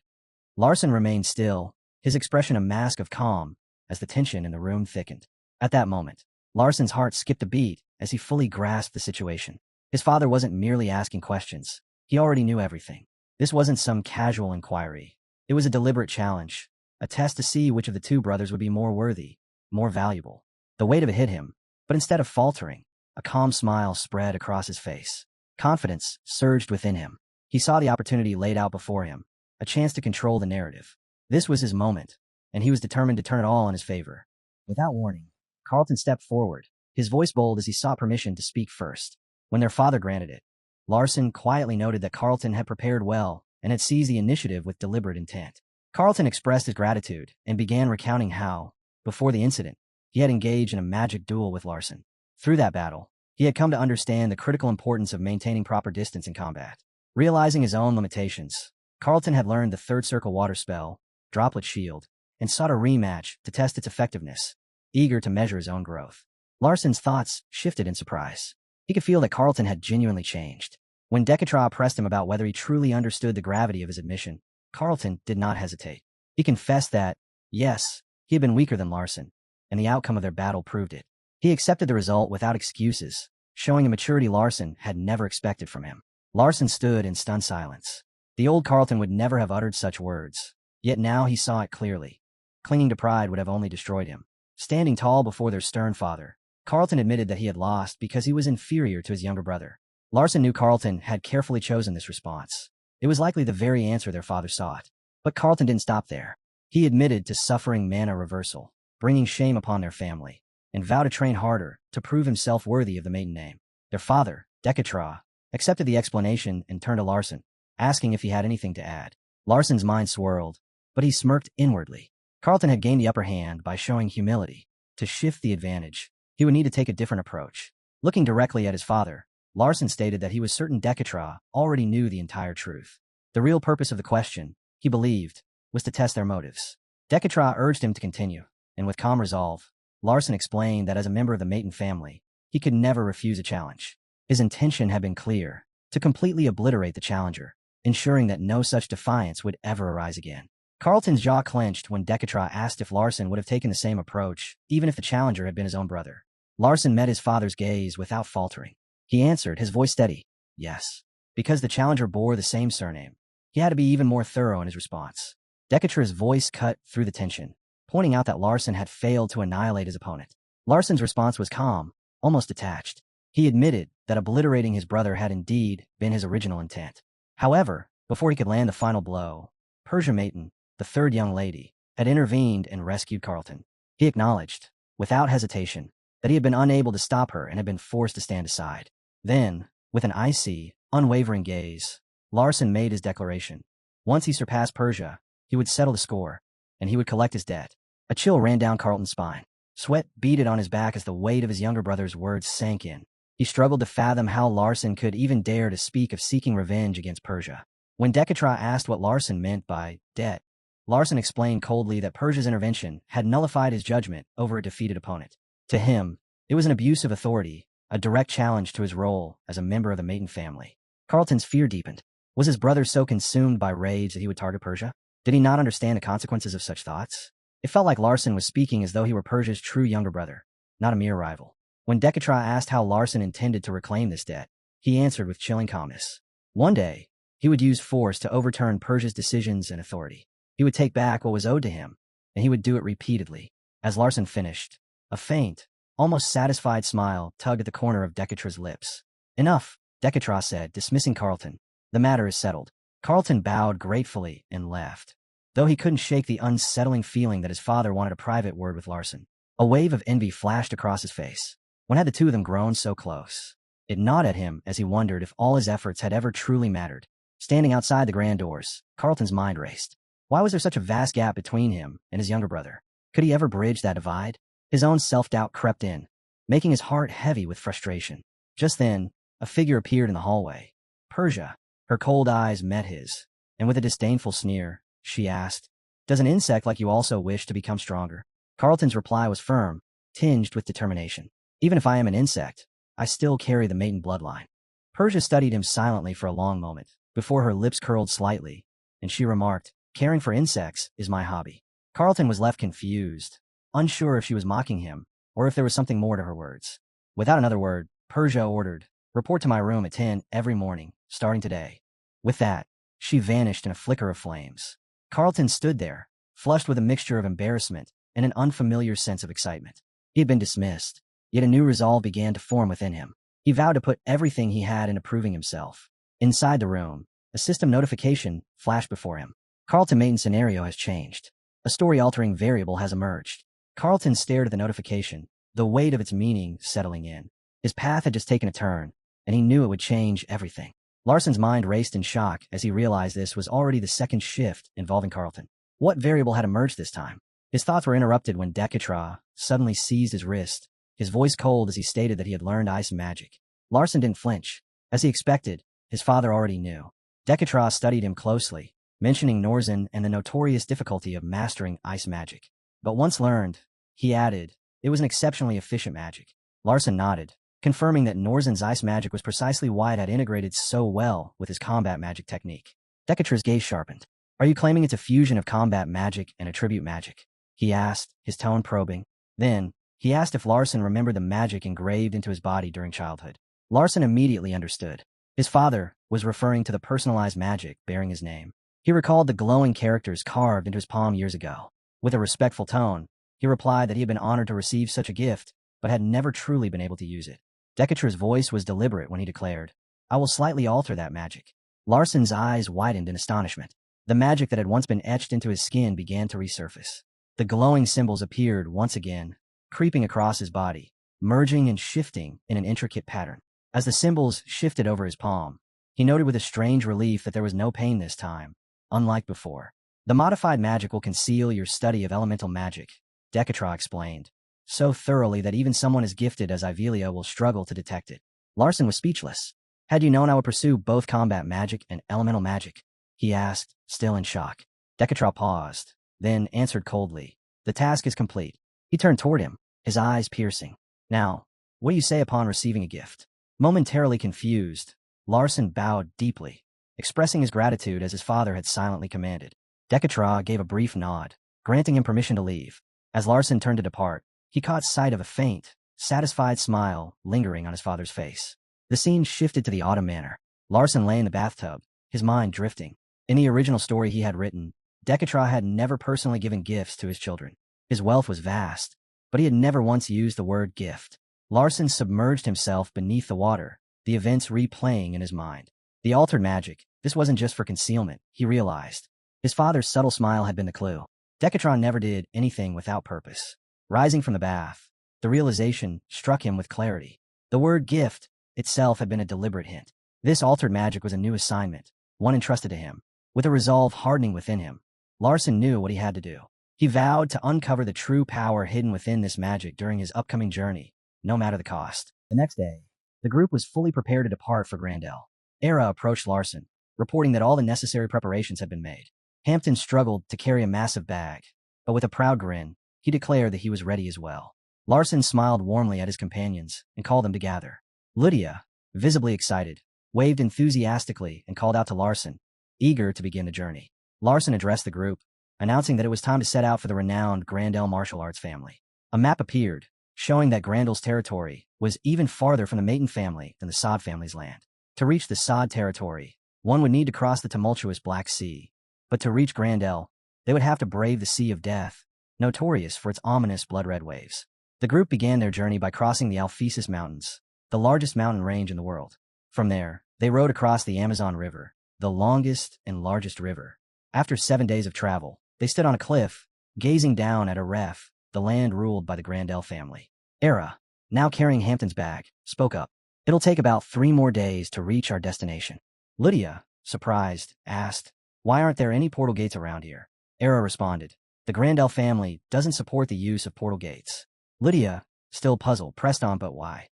Larson remained still, his expression a mask of calm, as the tension in the room thickened. At that moment, Larson's heart skipped a beat as he fully grasped the situation. His father wasn't merely asking questions. He already knew everything. This wasn't some casual inquiry. It was a deliberate challenge, a test to see which of the two brothers would be more worthy, more valuable. The weight of it hit him, but instead of faltering, a calm smile spread across his face. Confidence surged within him. He saw the opportunity laid out before him, a chance to control the narrative. This was his moment, and he was determined to turn it all in his favor. Without warning, Carlton stepped forward, his voice bold as he sought permission to speak first. When their father granted it, Larson quietly noted that Carlton had prepared well and had seized the initiative with deliberate intent. Carlton expressed his gratitude and began recounting how, before the incident, he had engaged in a magic duel with Larson. Through that battle, he had come to understand the critical importance of maintaining proper distance in combat. Realizing his own limitations, Carlton had learned the third circle water spell, droplet shield, and sought a rematch to test its effectiveness, eager to measure his own growth. Larson's thoughts shifted in surprise. He could feel that Carlton had genuinely changed. When Decatra pressed him about whether he truly understood the gravity of his admission, Carlton did not hesitate. He confessed that, yes, he had been weaker than Larson, and the outcome of their battle proved it. He accepted the result without excuses, showing a maturity Larson had never expected from him. Larson stood in stunned silence. The old Carlton would never have uttered such words, yet now he saw it clearly. Clinging to pride would have only destroyed him. Standing tall before their stern father, Carlton admitted that he had lost because he was inferior to his younger brother. Larson knew Carlton had carefully chosen this response. It was likely the very answer their father sought. But Carlton didn't stop there. He admitted to suffering mana reversal, bringing shame upon their family, and vowed to train harder to prove himself worthy of the maiden name. Their father, Decatra, accepted the explanation and turned to Larson, asking if he had anything to add. Larson's mind swirled, but he smirked inwardly. Carlton had gained the upper hand by showing humility. To shift the advantage, he would need to take a different approach. Looking directly at his father, Larson stated that he was certain Decatra already knew the entire truth. The real purpose of the question, he believed, was to test their motives. Decatra urged him to continue, and with calm resolve, Larson explained that as a member of the Maton family, he could never refuse a challenge. His intention had been clear, to completely obliterate the challenger, ensuring that no such defiance would ever arise again. Carlton's jaw clenched when Decatra asked if Larson would have taken the same approach, even if the challenger had been his own brother. Larson met his father's gaze without faltering. He answered, his voice steady, yes. Because the challenger bore the same surname, he had to be even more thorough in his response. Decatra's voice cut through the tension, pointing out that Larson had failed to annihilate his opponent. Larson's response was calm, almost detached. He admitted that obliterating his brother had indeed been his original intent. However, before he could land the final blow, Persia Maton, the third young lady, had intervened and rescued Carlton. He acknowledged, without hesitation, that he had been unable to stop her and had been forced to stand aside. Then, with an icy, unwavering gaze, Larson made his declaration. Once he surpassed Persia, he would settle the score, and he would collect his debt. A chill ran down Carlton's spine. Sweat beaded on his back as the weight of his younger brother's words sank in. He struggled to fathom how Larson could even dare to speak of seeking revenge against Persia. When Decatra asked what Larson meant by debt, Larson explained coldly that Persia's intervention had nullified his judgment over a defeated opponent. To him, it was an abuse of authority, a direct challenge to his role as a member of the Maton family. Carlton's fear deepened. Was his brother so consumed by rage that he would target Persia? Did he not understand the consequences of such thoughts? It felt like Larson was speaking as though he were Persia's true younger brother, not a mere rival. When Decatra asked how Larson intended to reclaim this debt, he answered with chilling calmness. One day, he would use force to overturn Persia's decisions and authority. He would take back what was owed to him, and he would do it repeatedly. As Larson finished, a faint, almost satisfied smile tugged at the corner of Decatra's lips. Enough, Decatra said, dismissing Carlton. The matter is settled. Carlton bowed gratefully and left, though he couldn't shake the unsettling feeling that his father wanted a private word with Larson. A wave of envy flashed across his face. When had the two of them grown so close? It gnawed at him as he wondered if all his efforts had ever truly mattered. Standing outside the grand doors, Carlton's mind raced. Why was there such a vast gap between him and his younger brother? Could he ever bridge that divide? His own self-doubt crept in, making his heart heavy with frustration. Just then, a figure appeared in the hallway. Persia. Her cold eyes met his, and with a disdainful sneer, she asked, "Does an insect like you also wish to become stronger?" Carlton's reply was firm, tinged with determination. "Even if I am an insect, I still carry the Maton bloodline." Persia studied him silently for a long moment, before her lips curled slightly, and she remarked, "Caring for insects is my hobby." Carlton was left confused, unsure if she was mocking him or if there was something more to her words. Without another word, Persia ordered, "Report to my room at 10 every morning, starting today." With that, she vanished in a flicker of flames. Carlton stood there, flushed with a mixture of embarrassment and an unfamiliar sense of excitement. He had been dismissed, yet a new resolve began to form within him. He vowed to put everything he had into proving himself. Inside the room, a system notification flashed before him. Carlton Mayton's scenario has changed. A story-altering variable has emerged. Carlton stared at the notification, the weight of its meaning settling in. His path had just taken a turn, and he knew it would change everything. Larson's mind raced in shock as he realized this was already the second shift involving Carlton. What variable had emerged this time? His thoughts were interrupted when Dekatra suddenly seized his wrist, his voice cold as he stated that he had learned ice magic. Larson didn't flinch. As he expected, his father already knew. Dekatra studied him closely, mentioning Norzen and the notorious difficulty of mastering ice magic. But once learned, he added, it was an exceptionally efficient magic. Larson nodded, confirming that Norzen's ice magic was precisely why it had integrated so well with his combat magic technique. Dekatra's gaze sharpened. "Are you claiming it's a fusion of combat magic and attribute magic?" he asked, his tone probing. Then, he asked if Larson remembered the magic engraved into his body during childhood. Larson immediately understood. His father was referring to the personalized magic bearing his name. He recalled the glowing characters carved into his palm years ago. With a respectful tone, he replied that he had been honored to receive such a gift, but had never truly been able to use it. Dekatra's voice was deliberate when he declared, "I will slightly alter that magic." Larson's eyes widened in astonishment. The magic that had once been etched into his skin began to resurface. The glowing symbols appeared once again, creeping across his body, merging and shifting in an intricate pattern. As the symbols shifted over his palm, he noted with a strange relief that there was no pain this time, unlike before. "The modified magic will conceal your study of elemental magic," Dekatra explained, so thoroughly that even someone as gifted as Ivelia will struggle to detect it. Larson was speechless. "Had you known I would pursue both combat magic and elemental magic?" he asked, still in shock. Dekatra paused, then answered coldly, "The task is complete." He turned toward him, his eyes piercing. "Now, what do you say upon receiving a gift?" Momentarily confused, Larson bowed deeply, expressing his gratitude as his father had silently commanded. Dekatra gave a brief nod, granting him permission to leave. As Larson turned to depart, he caught sight of a faint, satisfied smile lingering on his father's face. The scene shifted to the autumn manor. Larson lay in the bathtub, his mind drifting. In the original story he had written, Dekatra had never personally given gifts to his children. His wealth was vast, but he had never once used the word gift. Larson submerged himself beneath the water, the events replaying in his mind. The altered magic, this wasn't just for concealment, he realized. His father's subtle smile had been the clue. Dekatra never did anything without purpose. Rising from the bath, the realization struck him with clarity. The word gift itself had been a deliberate hint. This altered magic was a new assignment, one entrusted to him. With a resolve hardening within him, Larson knew what he had to do. He vowed to uncover the true power hidden within this magic during his upcoming journey, no matter the cost. The next day, the group was fully prepared to depart for Grandel. Era approached Larson, reporting that all the necessary preparations had been made. Hampton struggled to carry a massive bag, but with a proud grin, he declared that he was ready as well. Larson smiled warmly at his companions and called them to gather. Lydia, visibly excited, waved enthusiastically and called out to Larson, eager to begin the journey. Larson addressed the group, announcing that it was time to set out for the renowned Grandel martial arts family. A map appeared, showing that Grandel's territory was even farther from the Mayton family than the Sod family's land. To reach the Sod territory, one would need to cross the tumultuous Black Sea. But to reach Grandel, they would have to brave the Sea of Death, notorious for its ominous blood-red waves. The group began their journey by crossing the Alphesus Mountains, the largest mountain range in the world. From there, they rode across the Amazon River, the longest and largest river. After 7 days of travel, they stood on a cliff, gazing down at Aref, the land ruled by the Grandel family. Era, now carrying Hampton's bag, spoke up. "It'll take about 3 more days to reach our destination." Lydia, surprised, asked, "Why aren't there any portal gates around here?" Era responded, "The Grandel family doesn't support the use of portal gates." Lydia, still puzzled, pressed on, "But why?"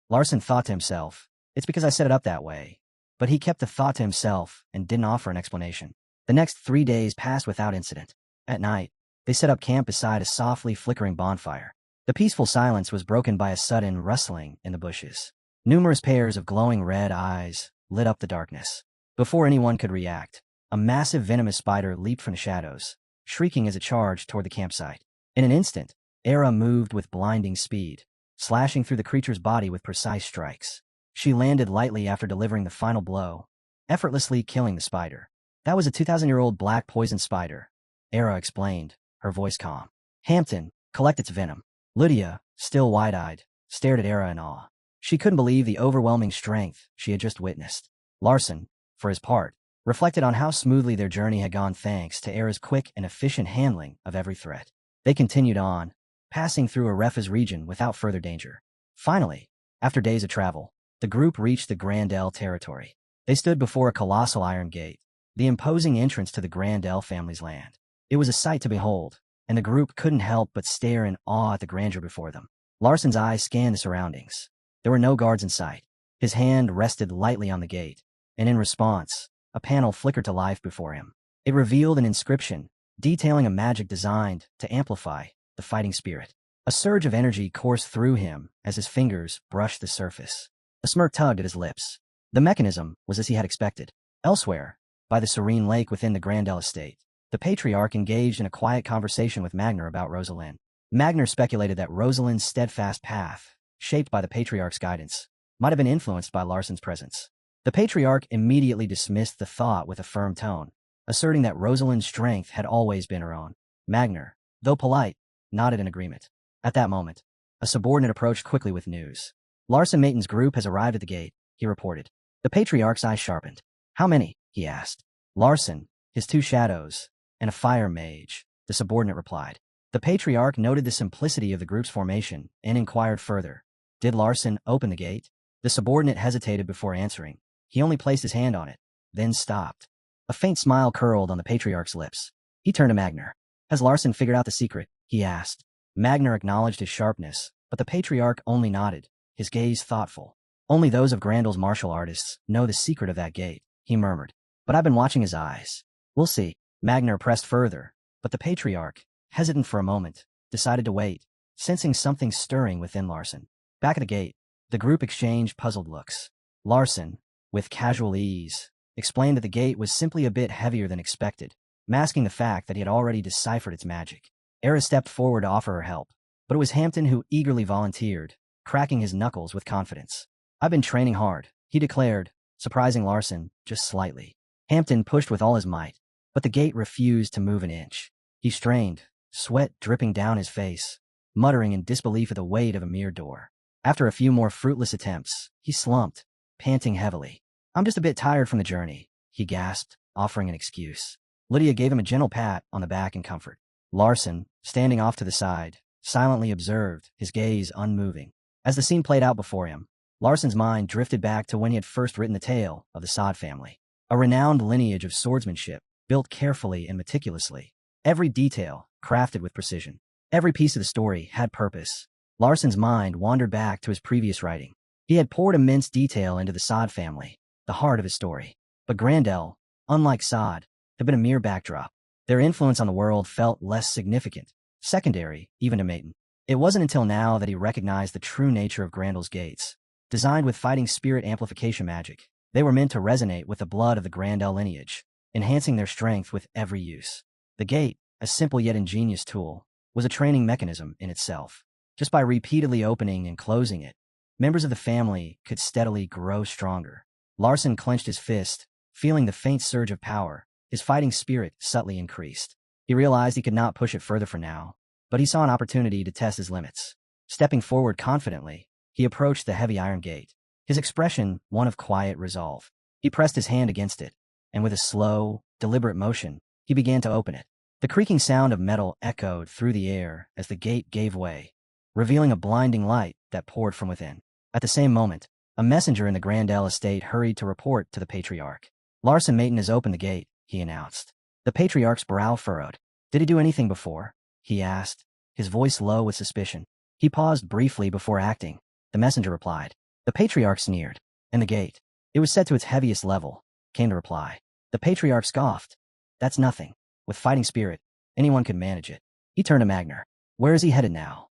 Larson thought to himself, "It's because I set it up that way." But he kept the thought to himself and didn't offer an explanation. The next 3 days passed without incident. At night, they set up camp beside a softly flickering bonfire. The peaceful silence was broken by a sudden rustling in the bushes. Numerous pairs of glowing red eyes lit up the darkness. Before anyone could react, a massive venomous spider leaped from the shadows, shrieking as it charged toward the campsite. In an instant, Era moved with blinding speed, slashing through the creature's body with precise strikes. She landed lightly after delivering the final blow, effortlessly killing the spider. That was a 2,000-year-old black poison spider, Era explained, her voice calm. Hampton, collect its venom. Lydia, still wide-eyed, stared at Era in awe. She couldn't believe the overwhelming strength she had just witnessed. Larson, for his part, reflected on how smoothly their journey had gone thanks to Era's quick and efficient handling of every threat. They continued on, passing through Arefa's region without further danger. Finally, after days of travel, the group reached the Grandel territory. They stood before a colossal iron gate, the imposing entrance to the Grandel family's land. It was a sight to behold, and the group couldn't help but stare in awe at the grandeur before them. Larson's eyes scanned the surroundings. There were no guards in sight. His hand rested lightly on the gate, and in response, a panel flickered to life before him. It revealed an inscription, detailing a magic designed to amplify the fighting spirit. A surge of energy coursed through him as his fingers brushed the surface. A smirk tugged at his lips. The mechanism was as he had expected. Elsewhere, by the serene lake within the Grandel estate, the patriarch engaged in a quiet conversation with Magner about Rosalind. Magner speculated that Rosalind's steadfast path, shaped by the patriarch's guidance, might have been influenced by Larson's presence. The patriarch immediately dismissed the thought with a firm tone, asserting that Rosalind's strength had always been her own. Magner, though polite, nodded in agreement. At that moment, a subordinate approached quickly with news. Larson Mayton's group has arrived at the gate, he reported. The patriarch's eyes sharpened. How many? He asked. Larson, his two shadows, and a fire mage, the subordinate replied. The patriarch noted the simplicity of the group's formation and inquired further. Did Larson open the gate? The subordinate hesitated before answering. He only placed his hand on it, then stopped. A faint smile curled on the patriarch's lips. He turned to Magner. Has Larson figured out the secret? He asked. Magner acknowledged his sharpness, but the patriarch only nodded, his gaze thoughtful. Only those of Grandel's martial artists know the secret of that gate, he murmured. But I've been watching his eyes. We'll see. Magner pressed further, but the patriarch, hesitant for a moment, decided to wait, sensing something stirring within Larson. Back at the gate, the group exchanged puzzled looks. Larson, with casual ease, explained that the gate was simply a bit heavier than expected, masking the fact that he had already deciphered its magic. Era stepped forward to offer her help, but it was Hampton who eagerly volunteered, cracking his knuckles with confidence. I've been training hard, he declared, surprising Larson just slightly. Hampton pushed with all his might, but the gate refused to move an inch. He strained, sweat dripping down his face, muttering in disbelief at the weight of a mere door. After a few more fruitless attempts, he slumped, panting heavily. I'm just a bit tired from the journey, he gasped, offering an excuse. Lydia gave him a gentle pat on the back in comfort. Larson, standing off to the side, silently observed, his gaze unmoving. As the scene played out before him, Larson's mind drifted back to when he had first written the tale of the Sod family. A renowned lineage of swordsmanship, built carefully and meticulously. Every detail crafted with precision. Every piece of the story had purpose. Larson's mind wandered back to his previous writing. He had poured immense detail into the Sod family, the heart of his story. But Grandel, unlike Sod, had been a mere backdrop. Their influence on the world felt less significant, secondary, even to Mayton. It wasn't until now that he recognized the true nature of Grandel's gates. Designed with fighting spirit amplification magic, they were meant to resonate with the blood of the Grandel lineage, enhancing their strength with every use. The gate, a simple yet ingenious tool, was a training mechanism in itself. Just by repeatedly opening and closing it, members of the family could steadily grow stronger. Larson clenched his fist, feeling the faint surge of power. His fighting spirit subtly increased. He realized he could not push it further for now, but he saw an opportunity to test his limits. Stepping forward confidently, he approached the heavy iron gate, his expression one of quiet resolve. He pressed his hand against it, and with a slow, deliberate motion, he began to open it. The creaking sound of metal echoed through the air as the gate gave way, revealing a blinding light that poured from within. At the same moment, a messenger in the Grandel estate hurried to report to the patriarch. Larson Mayton has opened the gate, he announced. The patriarch's brow furrowed. Did he do anything before? He asked, his voice low with suspicion. He paused briefly before acting. The messenger replied. The patriarch sneered. And the gate. It was set to its heaviest level, came the reply. The patriarch scoffed. That's nothing. With fighting spirit, anyone could manage it. He turned to Magner. Where is he headed now?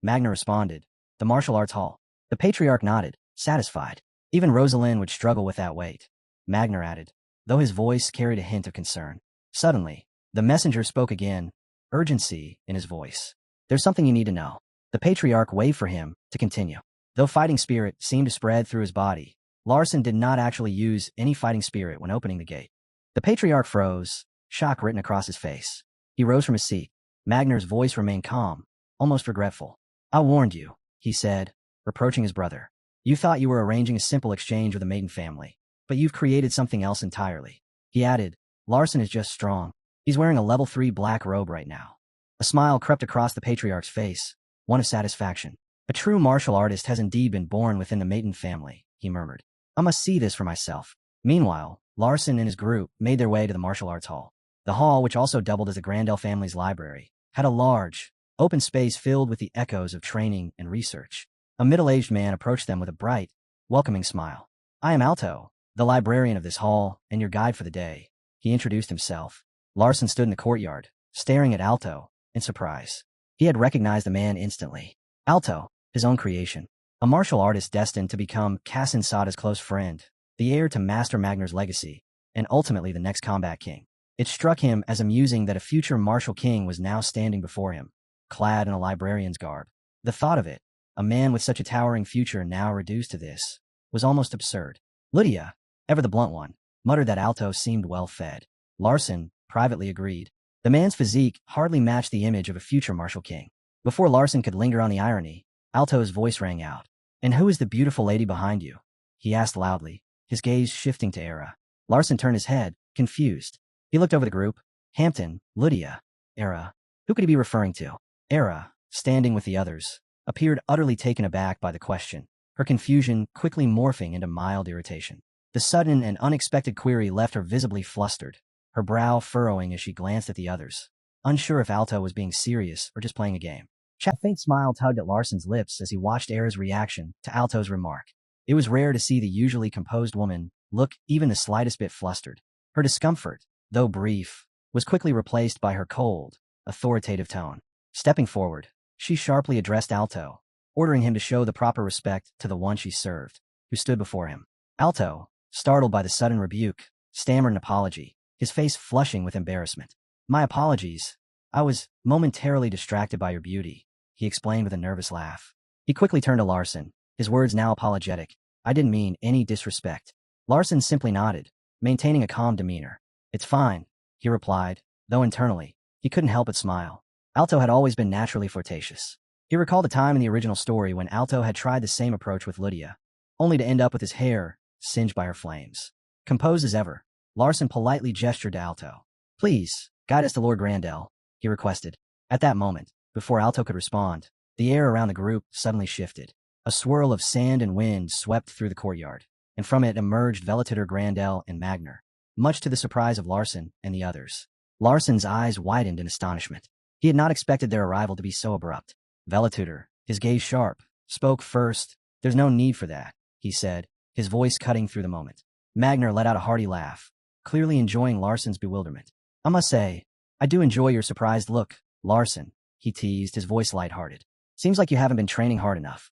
Magner responded. The martial arts hall. The patriarch nodded, satisfied. Even Rosalind would struggle with that weight. Magner added. though his voice carried a hint of concern. Suddenly, the messenger spoke again, urgency in his voice. There's something you need to know. The patriarch waved for him to continue. Though fighting spirit seemed to spread through his body, Larson did not actually use any fighting spirit when opening the gate. The patriarch froze, shock written across his face. He rose from his seat. Magner's voice remained calm, almost regretful. I warned you, he said, reproaching his brother. You thought you were arranging a simple exchange with a maiden family, but you've created something else entirely. He added, Larson is just strong. He's wearing a level 3 black robe right now. A smile crept across the patriarch's face, one of satisfaction. A true martial artist has indeed been born within the maiden family, he murmured. I must see this for myself. Meanwhile, Larson and his group made their way to the martial arts hall. The hall, which also doubled as the Grandel family's library, had a large, open space filled with the echoes of training and research. A middle-aged man approached them with a bright, welcoming smile. I am Alto, the librarian of this hall, and your guide for the day. He introduced himself. Larson stood in the courtyard, staring at Alto, in surprise. He had recognized the man instantly. Alto, his own creation. A martial artist destined to become Kassen Sada's close friend, the heir to Master Magner's legacy, and ultimately the next combat king. It struck him as amusing that a future martial king was now standing before him, clad in a librarian's garb. The thought of it, a man with such a towering future now reduced to this, was almost absurd. Lydia, ever the blunt one, muttered that Alto seemed well-fed. Larson privately agreed. The man's physique hardly matched the image of a future martial king. Before Larson could linger on the irony, Alto's voice rang out. And who is the beautiful lady behind you? He asked loudly, his gaze shifting to Era. Larson turned his head, confused. He looked over the group. Hampton, Lydia, Era. Who could he be referring to? Era, standing with the others, appeared utterly taken aback by the question, her confusion quickly morphing into mild irritation. The sudden and unexpected query left her visibly flustered, her brow furrowing as she glanced at the others, unsure if Alto was being serious or just playing a game. A faint smile tugged at Larson's lips as he watched Era's reaction to Alto's remark. It was rare to see the usually composed woman look even the slightest bit flustered. Her discomfort, though brief, was quickly replaced by her cold, authoritative tone. Stepping forward, she sharply addressed Alto, ordering him to show the proper respect to the one she served, who stood before him. Alto, startled by the sudden rebuke, stammered an apology, his face flushing with embarrassment. My apologies. I was momentarily distracted by your beauty, he explained with a nervous laugh. He quickly turned to Larson, his words now apologetic. I didn't mean any disrespect. Larson simply nodded, maintaining a calm demeanor. It's fine, he replied, though internally, he couldn't help but smile. Alto had always been naturally flirtatious. He recalled a time in the original story when Alto had tried the same approach with Lydia, only to end up with his hair singed by her flames. Composed as ever, Larson politely gestured to Alto. Please, guide us to Lord Grandel, he requested. At that moment, before Alto could respond, the air around the group suddenly shifted. A swirl of sand and wind swept through the courtyard, and from it emerged Velitutor Grandel and Magner, much to the surprise of Larson and the others. Larson's eyes widened in astonishment. He had not expected their arrival to be so abrupt. Velitutor, his gaze sharp, spoke first. There's no need for that, he said, his voice cutting through the moment. Magner let out a hearty laugh, clearly enjoying Larson's bewilderment. I must say, I do enjoy your surprised look, Larson, he teased, his voice lighthearted. Seems like you haven't been training hard enough.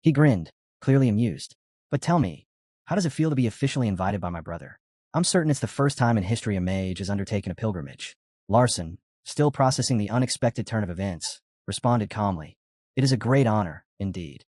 He grinned, clearly amused. But tell me, how does it feel to be officially invited by my brother? I'm certain it's the first time in history a mage has undertaken a pilgrimage. Larson, still processing the unexpected turn of events, responded calmly. It is a great honor, indeed.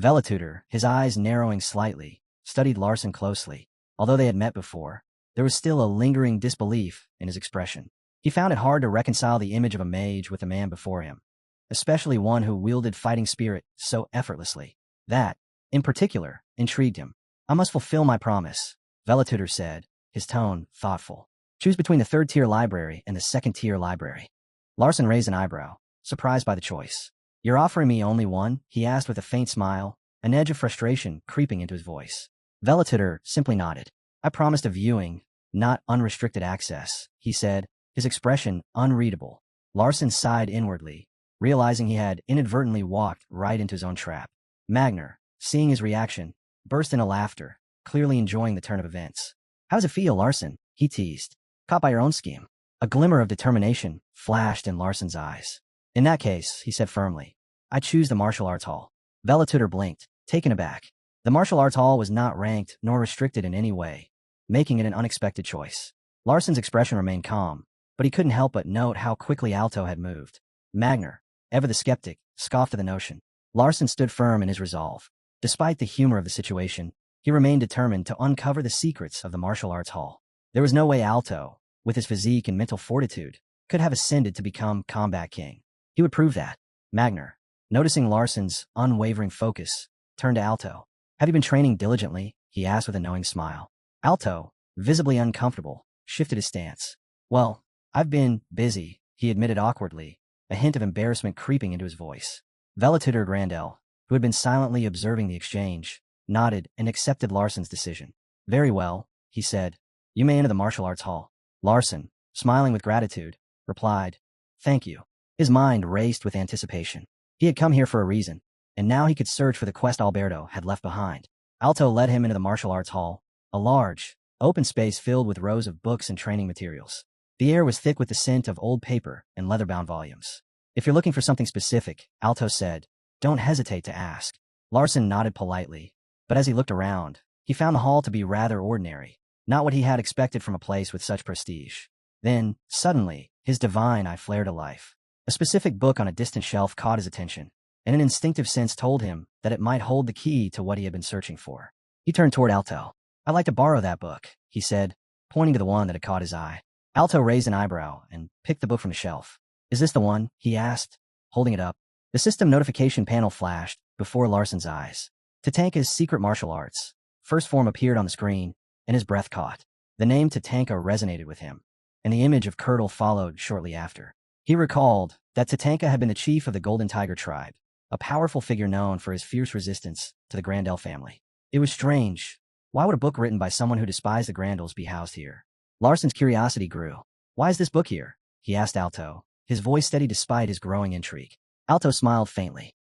Velitutor, his eyes narrowing slightly, studied Larson closely. Although they had met before, there was still a lingering disbelief in his expression. He found it hard to reconcile the image of a mage with the man before him, especially one who wielded fighting spirit so effortlessly. That, in particular, intrigued him. I must fulfill my promise, Velitutor said, his tone thoughtful. Choose between the third-tier library and the second-tier library. Larson raised an eyebrow, surprised by the choice. You're offering me only one? He asked with a faint smile, an edge of frustration creeping into his voice. Velitutor simply nodded. I promised a viewing, not unrestricted access, he said, his expression unreadable. Larson sighed inwardly, realizing he had inadvertently walked right into his own trap. Magner, seeing his reaction, burst into laughter, clearly enjoying the turn of events. How does it feel, Larson? He teased. Caught by your own scheme. A glimmer of determination flashed in Larson's eyes. In that case, he said firmly, I choose the martial arts hall. Velitutor blinked, taken aback. The martial arts hall was not ranked nor restricted in any way. making it an unexpected choice. Larson's expression remained calm, but he couldn't help but note how quickly Alto had moved. Magner, ever the skeptic, scoffed at the notion. Larson stood firm in his resolve. Despite the humor of the situation, he remained determined to uncover the secrets of the martial arts hall. There was no way Alto, with his physique and mental fortitude, could have ascended to become combat king. He would prove that. Magner, noticing Larson's unwavering focus, turned to Alto. Have you been training diligently? He asked with a knowing smile. Alto, visibly uncomfortable, shifted his stance. Well, I've been busy, he admitted awkwardly, a hint of embarrassment creeping into his voice. Velatutor Grandel, who had been silently observing the exchange, nodded and accepted Larson's decision. Very well, he said. You may enter the martial arts hall. Larson, smiling with gratitude, replied, Thank you. His mind raced with anticipation. He had come here for a reason, and now he could search for the quest Alberto had left behind. Alto led him into the martial arts hall, a large, open space filled with rows of books and training materials. The air was thick with the scent of old paper and leather-bound volumes. If you're looking for something specific, Alto said, don't hesitate to ask. Larson nodded politely, but as he looked around, he found the hall to be rather ordinary, not what he had expected from a place with such prestige. Then, suddenly, his divine eye flared to life. A specific book on a distant shelf caught his attention, and an instinctive sense told him that it might hold the key to what he had been searching for. He turned toward Alto. I'd like to borrow that book, he said, pointing to the one that had caught his eye. Alto raised an eyebrow and picked the book from the shelf. Is this the one? He asked, holding it up. The system notification panel flashed before Larson's eyes. Tatanka's secret martial arts. First form appeared on the screen, and his breath caught. The name Tatanka resonated with him, and the image of Curdle followed shortly after. He recalled that Tatanka had been the chief of the Golden Tiger tribe, a powerful figure known for his fierce resistance to the Grandel family. It was strange. Why would a book written by someone who despised the Grandels be housed here? Larson's curiosity grew. Why is this book here? He asked Alto, his voice steady despite his growing intrigue. Alto smiled faintly.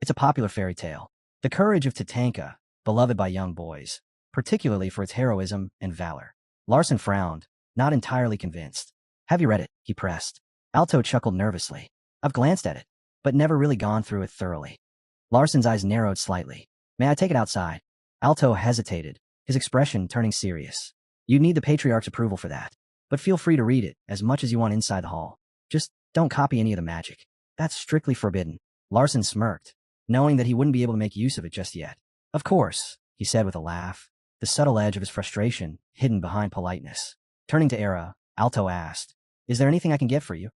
It's a popular fairy tale. The courage of Tatanka, beloved by young boys, particularly for its heroism and valor. Larson frowned, not entirely convinced. Have you read it? He pressed. Alto chuckled nervously. I've glanced at it, but never really gone through it thoroughly. Larson's eyes narrowed slightly. May I take it outside? Alto hesitated, his expression turning serious. You'd need the Patriarch's approval for that, but feel free to read it as much as you want inside the hall. Just don't copy any of the magic. That's strictly forbidden. Larson smirked, knowing that he wouldn't be able to make use of it just yet. Of course, he said with a laugh, the subtle edge of his frustration hidden behind politeness. Turning to Era, Alto asked, Is there anything I can get for you?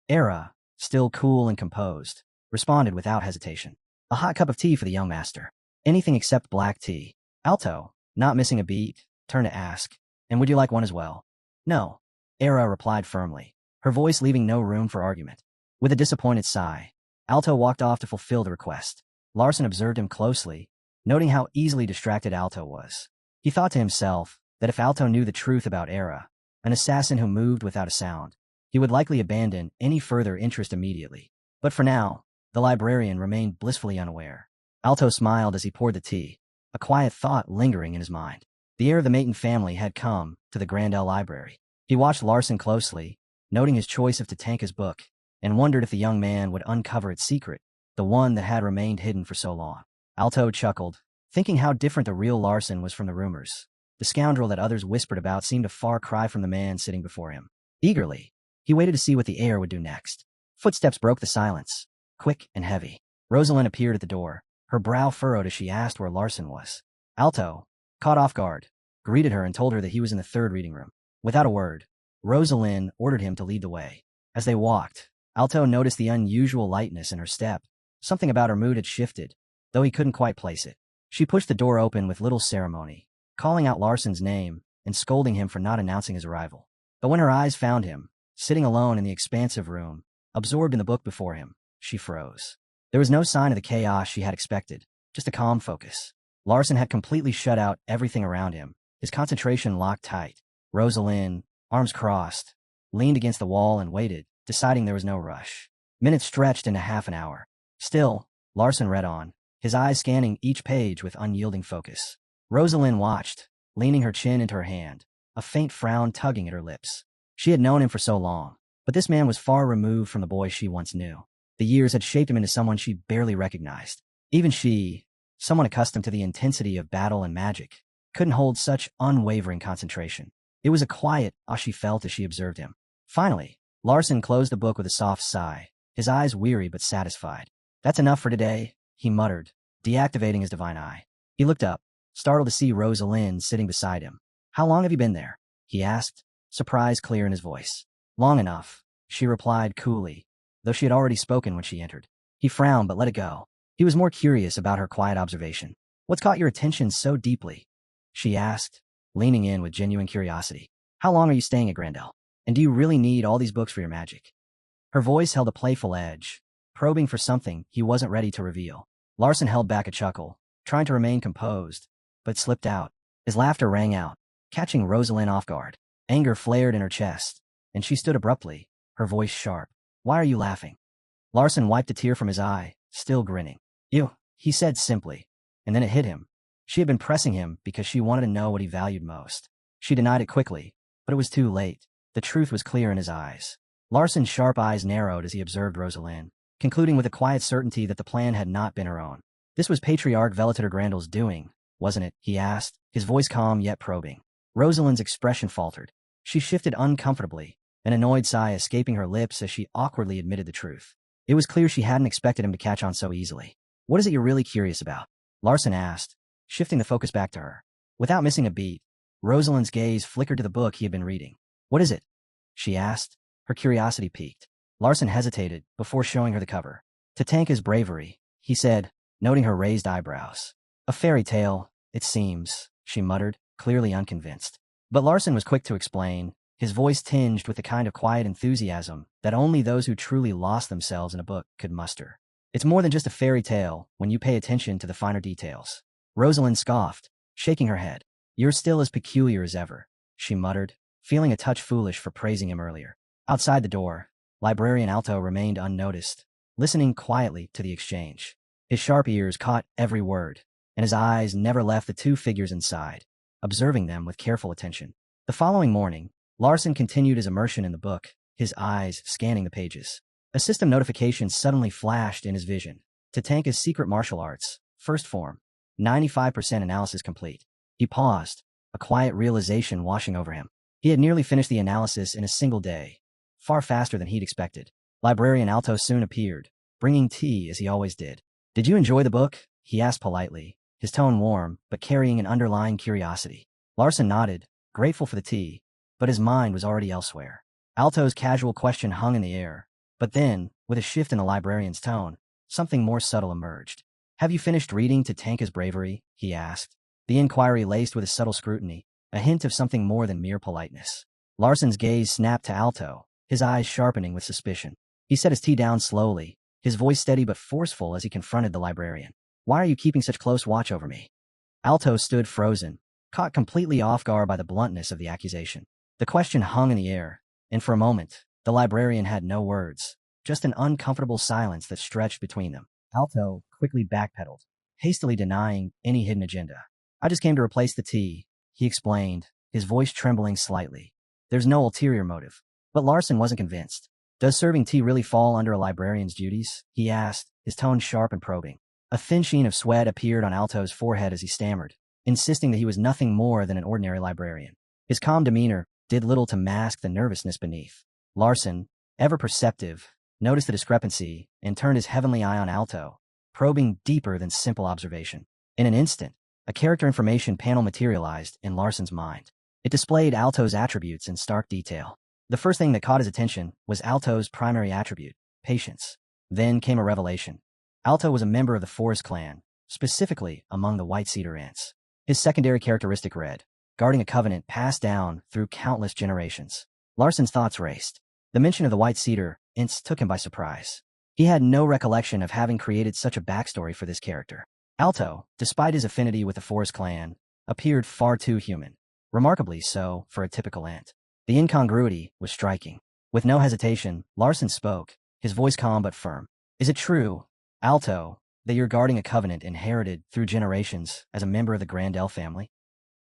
Era, still cool and composed, responded without hesitation. A hot cup of tea for the young master. Anything except black tea. Alto, not missing a beat, turned to ask, And would you like one as well? No. Era replied firmly, her voice leaving no room for argument. With a disappointed sigh, Alto walked off to fulfill the request. Larson observed him closely, noting how easily distracted Alto was. He thought to himself that if Alto knew the truth about Era, an assassin who moved without a sound, he would likely abandon any further interest immediately. But for now, the librarian remained blissfully unaware. Alto smiled as he poured the tea, a quiet thought lingering in his mind. The heir of the Mayton family had come to the Grandel library. He watched Larson closely, noting his choice of Tatanka's book, and wondered if the young man would uncover its secret, the one that had remained hidden for so long. Alto chuckled, thinking how different the real Larson was from the rumors. The scoundrel that others whispered about seemed a far cry from the man sitting before him. Eagerly, he waited to see what the heir would do next. Footsteps broke the silence, quick and heavy. Rosalind appeared at the door, her brow furrowed as she asked where Larson was. Alto, caught off guard, greeted her and told her that he was in the third reading room. Without a word, Rosalind ordered him to lead the way. As they walked, Alto noticed the unusual lightness in her step. Something about her mood had shifted, though he couldn't quite place it. She pushed the door open with little ceremony, calling out Larson's name and scolding him for not announcing his arrival. But when her eyes found him, sitting alone in the expansive room, absorbed in the book before him, she froze. There was no sign of the chaos she had expected, just a calm focus. Larson had completely shut out everything around him, his concentration locked tight. Rosalind, arms crossed, leaned against the wall and waited, deciding there was no rush. Minutes stretched into half an hour. Still, Larson read on, his eyes scanning each page with unyielding focus. Rosalind watched, leaning her chin into her hand, a faint frown tugging at her lips. She had known him for so long, but this man was far removed from the boy she once knew. The years had shaped him into someone she barely recognized. Even she, someone accustomed to the intensity of battle and magic, couldn't hold such unwavering concentration. It was a quiet, she felt as she observed him. Finally, Larson closed the book with a soft sigh, his eyes weary but satisfied. That's enough for today, he muttered, deactivating his divine eye. He looked up, startled to see Rosalind sitting beside him. How long have you been there? He asked, surprise clear in his voice. Long enough, she replied coolly, though she had already spoken when she entered. He frowned but let it go. He was more curious about her quiet observation. What's caught your attention so deeply? She asked, leaning in with genuine curiosity. How long are you staying at Grandel? And do you really need all these books for your magic? Her voice held a playful edge, probing for something he wasn't ready to reveal. Larson held back a chuckle, trying to remain composed, but slipped out. His laughter rang out, catching Rosalind off guard. Anger flared in her chest, and she stood abruptly, her voice sharp. Why are you laughing? Larson wiped a tear from his eye, still grinning. You, he said simply, and then it hit him. She had been pressing him because she wanted to know what he valued most. She denied it quickly, but it was too late. The truth was clear in his eyes. Larson's sharp eyes narrowed as he observed Rosalind, concluding with a quiet certainty that the plan had not been her own. This was Patriarch Velator Grandel's doing, wasn't it? He asked, his voice calm yet probing. Rosalind's expression faltered. She shifted uncomfortably, an annoyed sigh escaping her lips as she awkwardly admitted the truth. It was clear she hadn't expected him to catch on so easily. What is it you're really curious about? Larson asked, shifting the focus back to her. Without missing a beat, Rosalind's gaze flickered to the book he had been reading. What is it? She asked, her curiosity piqued. Larson hesitated before showing her the cover. Tatanka's Bravery, he said, noting her raised eyebrows. A fairy tale, it seems, she muttered, clearly unconvinced. But Larson was quick to explain, his voice tinged with the kind of quiet enthusiasm that only those who truly lost themselves in a book could muster. It's more than just a fairy tale when you pay attention to the finer details. Rosalind scoffed, shaking her head. You're still as peculiar as ever, she muttered, feeling a touch foolish for praising him earlier. Outside the door, Librarian Alto remained unnoticed, listening quietly to the exchange. His sharp ears caught every word, and his eyes never left the two figures inside, observing them with careful attention. The following morning, Larson continued his immersion in the book, his eyes scanning the pages. A system notification suddenly flashed in his vision. Tatanka's Secret Martial Arts, First Form, 95% analysis complete. He paused, a quiet realization washing over him. He had nearly finished the analysis in a single day, far faster than he'd expected. Librarian Alto soon appeared, bringing tea as he always did. Did you enjoy the book? He asked politely, his tone warm, but carrying an underlying curiosity. Larson nodded, grateful for the tea, but his mind was already elsewhere. Alto's casual question hung in the air, but then, with a shift in the librarian's tone, something more subtle emerged. Have you finished reading Tatanka's Bravery? He asked, the inquiry laced with a subtle scrutiny, a hint of something more than mere politeness. Larson's gaze snapped to Alto, his eyes sharpening with suspicion. He set his tea down slowly, his voice steady but forceful as he confronted the librarian. Why are you keeping such close watch over me? Alto stood frozen, caught completely off guard by the bluntness of the accusation. The question hung in the air, and for a moment, the librarian had no words, just an uncomfortable silence that stretched between them. Alto quickly backpedaled, hastily denying any hidden agenda. I just came to replace the tea, he explained, his voice trembling slightly. There's no ulterior motive. But Larson wasn't convinced. Does serving tea really fall under a librarian's duties? He asked, his tone sharp and probing. A thin sheen of sweat appeared on Alto's forehead as he stammered, insisting that he was nothing more than an ordinary librarian. His calm demeanor did little to mask the nervousness beneath. Larson, ever perceptive, noticed the discrepancy and turned his heavenly eye on Alto, probing deeper than simple observation. In an instant, a character information panel materialized in Larson's mind. It displayed Alto's attributes in stark detail. The first thing that caught his attention was Alto's primary attribute, patience. Then came a revelation. Alto was a member of the Forest clan, specifically among the White Cedar Ants. His secondary characteristic read, guarding a covenant passed down through countless generations. Larson's thoughts raced. The mention of the White Cedar Ants took him by surprise. He had no recollection of having created such a backstory for this character. Alto, despite his affinity with the Forest clan, appeared far too human. Remarkably so for a typical ant. The incongruity was striking. With no hesitation, Larson spoke, his voice calm but firm. Is it true, Alto, that you're guarding a covenant inherited through generations as a member of the Grandel family?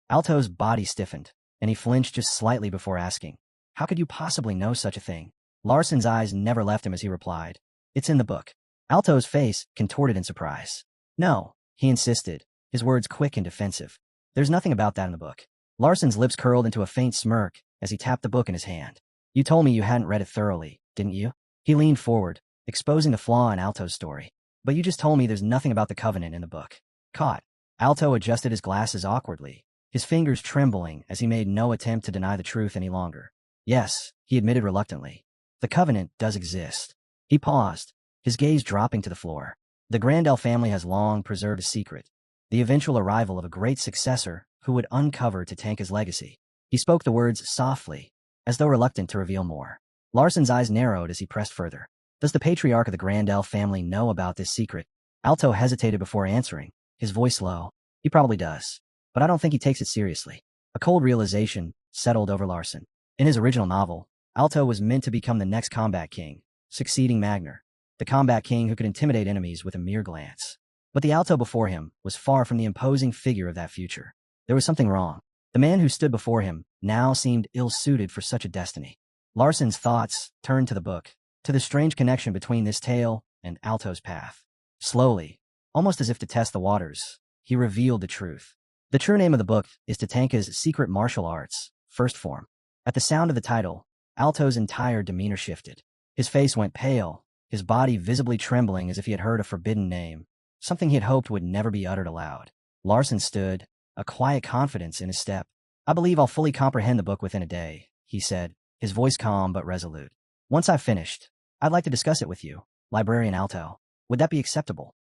Alto's body stiffened, and he flinched just slightly before asking, how could you possibly know such a thing? Larson's eyes never left him as he replied, it's in the book. Alto's face contorted in surprise. No, he insisted, his words quick and defensive. There's nothing about that in the book. Larson's lips curled into a faint smirk as he tapped the book in his hand. You told me you hadn't read it thoroughly, didn't you? He leaned forward, exposing the flaw in Alto's story. But you just told me there's nothing about the covenant in the book. Caught. Alto adjusted his glasses awkwardly, his fingers trembling as he made no attempt to deny the truth any longer. Yes, he admitted reluctantly. The covenant does exist. He paused, his gaze dropping to the floor. The Grandel family has long preserved a secret, the eventual arrival of a great successor who would uncover Tatanka's legacy. He spoke the words softly, as though reluctant to reveal more. Larson's eyes narrowed as he pressed further. Does the patriarch of the Grandel family know about this secret? Alto hesitated before answering, his voice low. He probably does, but I don't think he takes it seriously. A cold realization settled over Larson. In his original novel, Alto was meant to become the next combat king, succeeding Magner, the combat king who could intimidate enemies with a mere glance. But the Alto before him was far from the imposing figure of that future. There was something wrong. The man who stood before him now seemed ill-suited for such a destiny. Larson's thoughts turned to the book, to the strange connection between this tale and Alto's path. Slowly, almost as if to test the waters, he revealed the truth. The true name of the book is Tatanka's Secret Martial Arts, First Form. At the sound of the title, Alto's entire demeanor shifted. His face went pale, his body visibly trembling as if he had heard a forbidden name, something he had hoped would never be uttered aloud. Larson stood, a quiet confidence in his step. I believe I'll fully comprehend the book within a day, he said, his voice calm but resolute. Once I've finished, I'd like to discuss it with you, Librarian Alto. Would that be acceptable?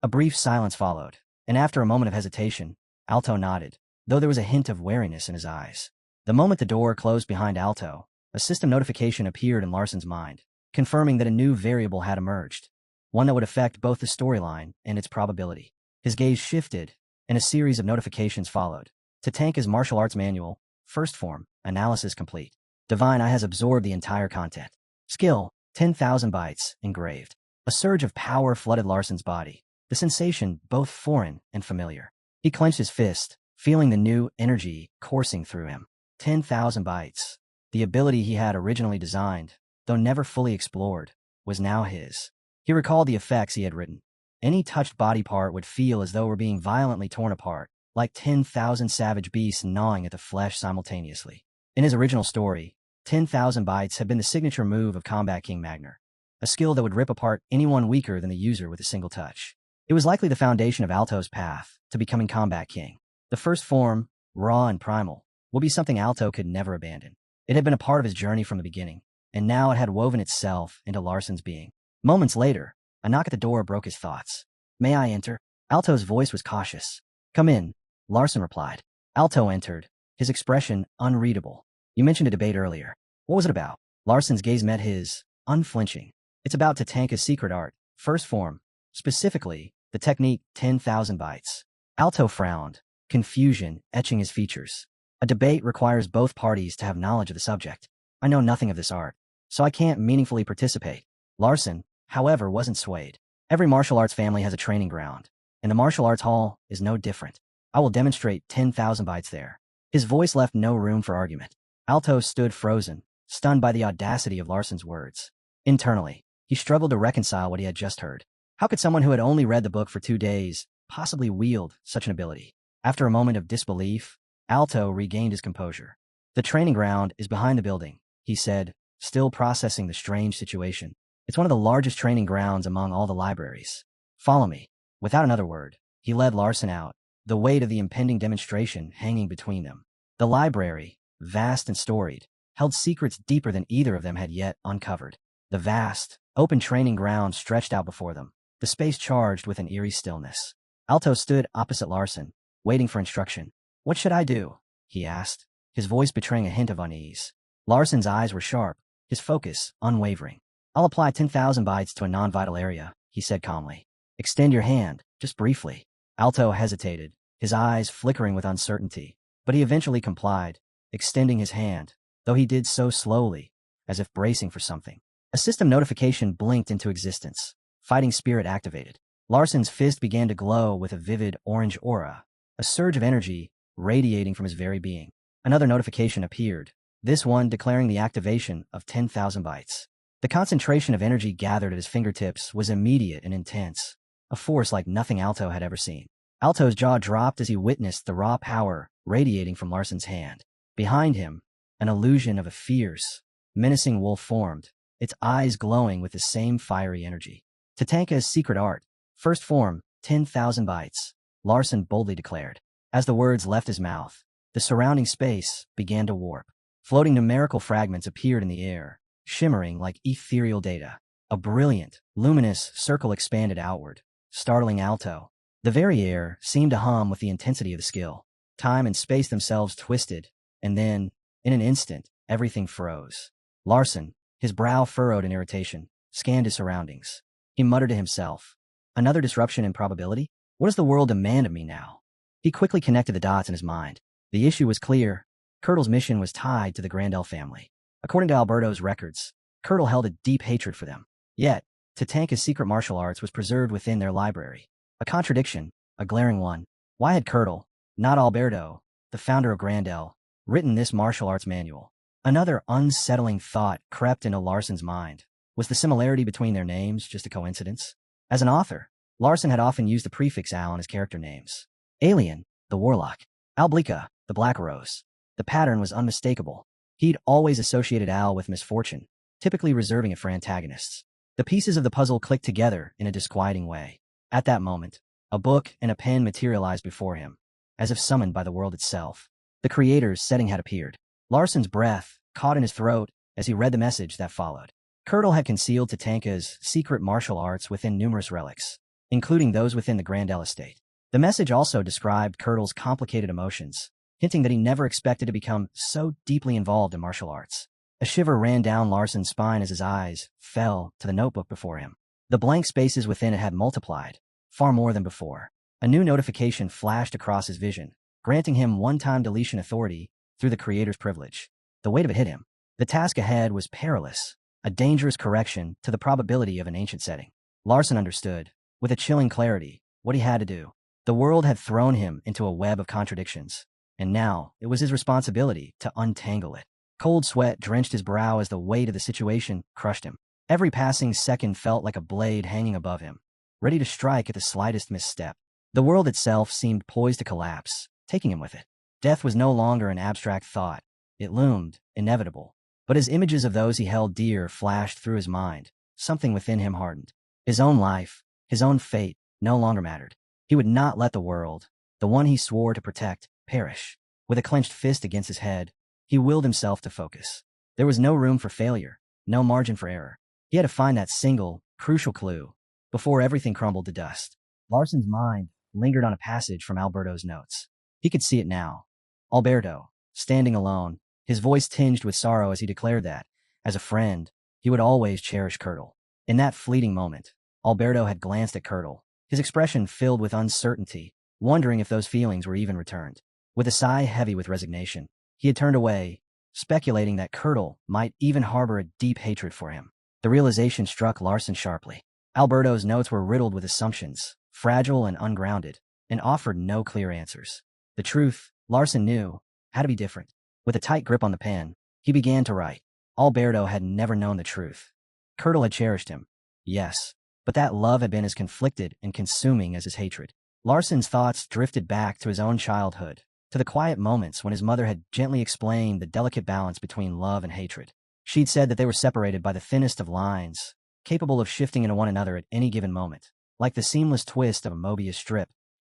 A brief silence followed, and after a moment of hesitation, Alto nodded, though there was a hint of wariness in his eyes. The moment the door closed behind Alto, a system notification appeared in Larson's mind, confirming that a new variable had emerged, one that would affect both the storyline and its probability. His gaze shifted, and a series of notifications followed. Tatanka's Martial Arts Manual, First Form, Analysis Complete. Divine Eye has absorbed the entire content. Skill, 10,000 bytes, engraved. A surge of power flooded Larson's body, the sensation both foreign and familiar. He clenched his fist, feeling the new energy coursing through him. 10,000 bytes. The ability he had originally designed, though never fully explored, was now his. He recalled the effects he had written. Any touched body part would feel as though it were being violently torn apart, like 10,000 savage beasts gnawing at the flesh simultaneously. In his original story, 10,000 bytes had been the signature move of Combat King Magner, a skill that would rip apart anyone weaker than the user with a single touch. It was likely the foundation of Alto's path to becoming Combat King. The first form, raw and primal, will be something Alto could never abandon. It had been a part of his journey from the beginning, and now it had woven itself into Larson's being. Moments later, a knock at the door broke his thoughts. May I enter? Alto's voice was cautious. Come in, Larson replied. Alto entered, his expression unreadable. You mentioned a debate earlier. What was it about? Larson's gaze met his, unflinching. It's about Tatanka's secret art, First Form, specifically, the technique 10,000 bytes. Alto frowned, confusion etching his features. A debate requires both parties to have knowledge of the subject. I know nothing of this art, so I can't meaningfully participate. Larson, however, wasn't swayed. Every martial arts family has a training ground, and the martial arts hall is no different. I will demonstrate 10,000 bytes there. His voice left no room for argument. Alto stood frozen, stunned by the audacity of Larson's words. Internally, he struggled to reconcile what he had just heard. How could someone who had only read the book for 2 days possibly wield such an ability? After a moment of disbelief, Alto regained his composure. The training ground is behind the building, he said, still processing the strange situation. It's one of the largest training grounds among all the libraries. Follow me. Without another word, he led Larson out, the weight of the impending demonstration hanging between them. The library, vast and storied, held secrets deeper than either of them had yet uncovered. The vast, open training ground stretched out before them, the space charged with an eerie stillness. Alto stood opposite Larson, waiting for instruction. What should I do? He asked, his voice betraying a hint of unease. Larson's eyes were sharp, his focus unwavering. I'll apply 10,000 bytes to a non-vital area, he said calmly. Extend your hand, just briefly. Alto hesitated, his eyes flickering with uncertainty, but he eventually complied, extending his hand, though he did so slowly, as if bracing for something. A system notification blinked into existence. Fighting spirit activated. Larson's fist began to glow with a vivid orange aura, a surge of energy radiating from his very being. Another notification appeared, this one declaring the activation of 10,000 bytes. The concentration of energy gathered at his fingertips was immediate and intense, a force like nothing Alto had ever seen. Alto's jaw dropped as he witnessed the raw power radiating from Larson's hand. Behind him, an illusion of a fierce, menacing wolf formed, its eyes glowing with the same fiery energy. Tatanka's secret art. First form, 10,000 bytes, Larson boldly declared. As the words left his mouth, the surrounding space began to warp. Floating numerical fragments appeared in the air, shimmering like ethereal data. A brilliant, luminous circle expanded outward, startling Alto. The very air seemed to hum with the intensity of the skill. Time and space themselves twisted, and then, in an instant, everything froze. Larson, his brow furrowed in irritation, scanned his surroundings. He muttered to himself, "Another disruption in probability? What does the world demand of me now?" He quickly connected the dots in his mind. The issue was clear. Curdle's mission was tied to the Grandel family. According to Alberto's records, Curdle held a deep hatred for them. Yet, Tatanka's secret martial arts was preserved within their library. A contradiction, a glaring one. Why had Curdle, not Alberto, the founder of Grandel, written this martial arts manual? Another unsettling thought crept into Larson's mind. Was the similarity between their names just a coincidence? As an author, Larson had often used the prefix Al in his character names. Alien, the Warlock. Alblica, the Black Rose. The pattern was unmistakable. He'd always associated Al with misfortune, typically reserving it for antagonists. The pieces of the puzzle clicked together in a disquieting way. At that moment, a book and a pen materialized before him, as if summoned by the world itself. The creator's setting had appeared. Larson's breath caught in his throat as he read the message that followed. Curdle had concealed Tatanka's secret martial arts within numerous relics, including those within the Grandel estate. The message also described Curdle's complicated emotions, hinting that he never expected to become so deeply involved in martial arts. A shiver ran down Larson's spine as his eyes fell to the notebook before him. The blank spaces within it had multiplied, far more than before. A new notification flashed across his vision, granting him one-time deletion authority through the creator's privilege. The weight of it hit him. The task ahead was perilous, a dangerous correction to the probability of an ancient setting. Larson understood, with a chilling clarity, what he had to do. The world had thrown him into a web of contradictions, and now it was his responsibility to untangle it. Cold sweat drenched his brow as the weight of the situation crushed him. Every passing second felt like a blade hanging above him, ready to strike at the slightest misstep. The world itself seemed poised to collapse, taking him with it. Death was no longer an abstract thought. It loomed, inevitable. But as images of those he held dear flashed through his mind, something within him hardened. His own life, his own fate, no longer mattered. He would not let the world, the one he swore to protect, perish. With a clenched fist against his head, he willed himself to focus. There was no room for failure, no margin for error. He had to find that single, crucial clue before everything crumbled to dust. Larson's mind lingered on a passage from Alberto's notes. He could see it now. Alberto, standing alone, his voice tinged with sorrow as he declared that, as a friend, he would always cherish Curdle. In that fleeting moment, Alberto had glanced at Curdle, his expression filled with uncertainty, wondering if those feelings were even returned. With a sigh heavy with resignation, he had turned away, speculating that Curdle might even harbor a deep hatred for him. The realization struck Larson sharply. Alberto's notes were riddled with assumptions, fragile and ungrounded, and offered no clear answers. The truth, Larson knew, had to be different. With a tight grip on the pen, he began to write. Alberto had never known the truth. Curdle had cherished him, yes, but that love had been as conflicted and consuming as his hatred. Larson's thoughts drifted back to his own childhood, to the quiet moments when his mother had gently explained the delicate balance between love and hatred. She'd said that they were separated by the thinnest of lines, capable of shifting into one another at any given moment, like the seamless twist of a Mobius strip,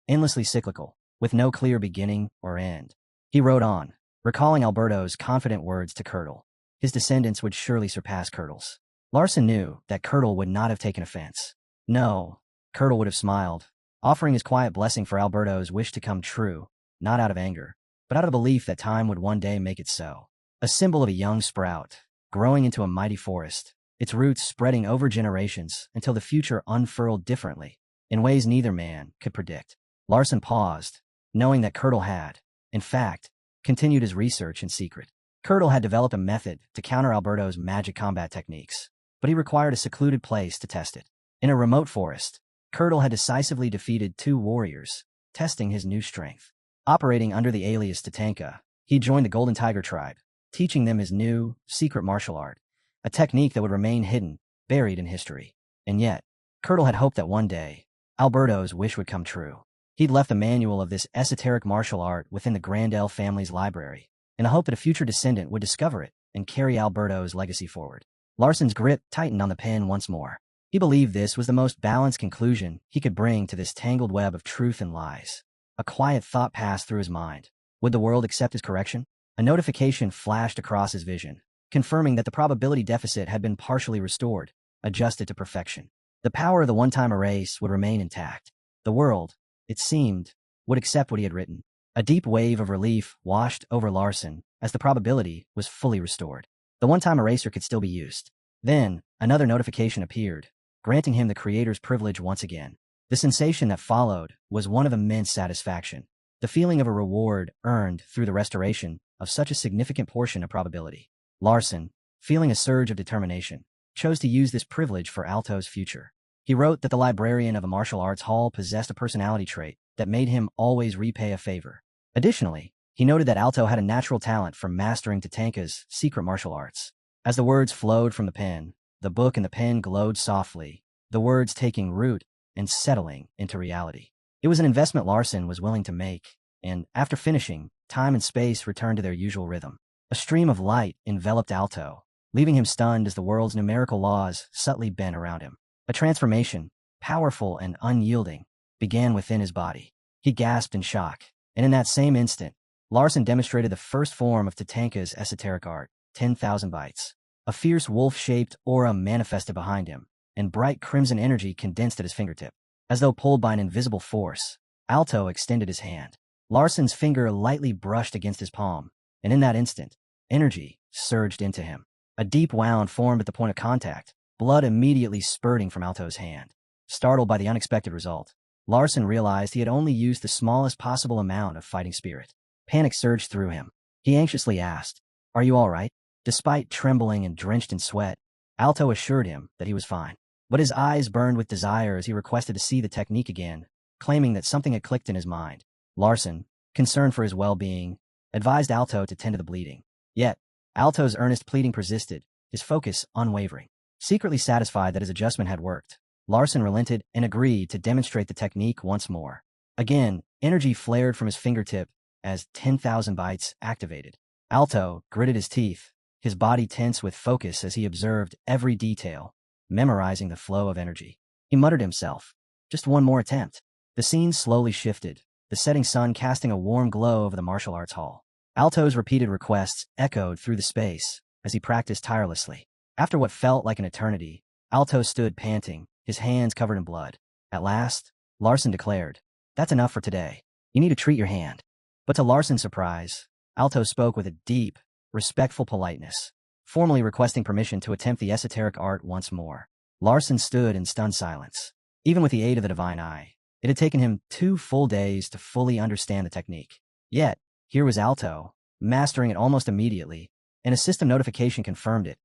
endlessly cyclical, with no clear beginning or end. He wrote on, recalling Alberto's confident words to Curdle. His descendants would surely surpass Curdle's. Larson knew that Curdle would not have taken offense. No, Curdle would have smiled, offering his quiet blessing for Alberto's wish to come true, not out of anger, but out of the belief that time would one day make it so. A symbol of a young sprout, growing into a mighty forest, its roots spreading over generations until the future unfurled differently, in ways neither man could predict. Larson paused, knowing that Curdle had, in fact, continued his research in secret. Curdle had developed a method to counter Alberto's magic combat techniques, but he required a secluded place to test it. In a remote forest, Curdle had decisively defeated 2 warriors, testing his new strength. Operating under the alias Tatanka, he joined the Golden Tiger tribe, teaching them his new, secret martial art, a technique that would remain hidden, buried in history. And yet, Curdle had hoped that one day, Alberto's wish would come true. He'd left a manual of this esoteric martial art within the Grandel family's library, in the hope that a future descendant would discover it and carry Alberto's legacy forward. Larson's grip tightened on the pen once more. He believed this was the most balanced conclusion he could bring to this tangled web of truth and lies. A quiet thought passed through his mind. Would the world accept his correction? A notification flashed across his vision, confirming that the probability deficit had been partially restored, adjusted to perfection. The power of the one-time erase would remain intact. The world, it seemed, would accept what he had written. A deep wave of relief washed over Larson as the probability was fully restored. The one-time eraser could still be used. Then, another notification appeared, granting him the creator's privilege once again. The sensation that followed was one of immense satisfaction, the feeling of a reward earned through the restoration of such a significant portion of probability. Larson, feeling a surge of determination, chose to use this privilege for Alto's future. He wrote that the librarian of a martial arts hall possessed a personality trait that made him always repay a favor. Additionally, he noted that Alto had a natural talent for mastering Tatanka's secret martial arts. As the words flowed from the pen, the book and the pen glowed softly, the words taking root and settling into reality. It was an investment Larson was willing to make, and after finishing, time and space returned to their usual rhythm. A stream of light enveloped Alto, leaving him stunned as the world's numerical laws subtly bent around him. A transformation, powerful and unyielding, began within his body. He gasped in shock, and in that same instant, Larson demonstrated the first form of Tatanka's esoteric art, 10,000 bytes. A fierce wolf-shaped aura manifested behind him, and bright crimson energy condensed at his fingertip. As though pulled by an invisible force, Alto extended his hand. Larson's finger lightly brushed against his palm, and in that instant, energy surged into him. A deep wound formed at the point of contact, blood immediately spurting from Alto's hand. Startled by the unexpected result, Larson realized he had only used the smallest possible amount of fighting spirit. Panic surged through him. He anxiously asked, "Are you all right?" Despite trembling and drenched in sweat, Alto assured him that he was fine. But his eyes burned with desire as he requested to see the technique again, claiming that something had clicked in his mind. Larson, concerned for his well-being, advised Alto to tend to the bleeding. Yet, Alto's earnest pleading persisted, his focus unwavering. Secretly satisfied that his adjustment had worked, Larson relented and agreed to demonstrate the technique once more. Again, energy flared from his fingertip as 10,000 bytes activated. Alto gritted his teeth, his body tense with focus as he observed every detail, memorizing the flow of energy. He muttered to himself, "Just one more attempt." The scene slowly shifted, the setting sun casting a warm glow over the martial arts hall. Alto's repeated requests echoed through the space as he practiced tirelessly. After what felt like an eternity, Alto stood panting, his hands covered in blood. At last, Larson declared, "That's enough for today. You need to treat your hand." But to Larson's surprise, Alto spoke with a deep, respectful politeness, formally requesting permission to attempt the esoteric art once more. Larson stood in stunned silence. Even with the aid of the divine eye, it had taken him 2 full days to fully understand the technique. Yet, here was Alto, mastering it almost immediately, and a system notification confirmed it.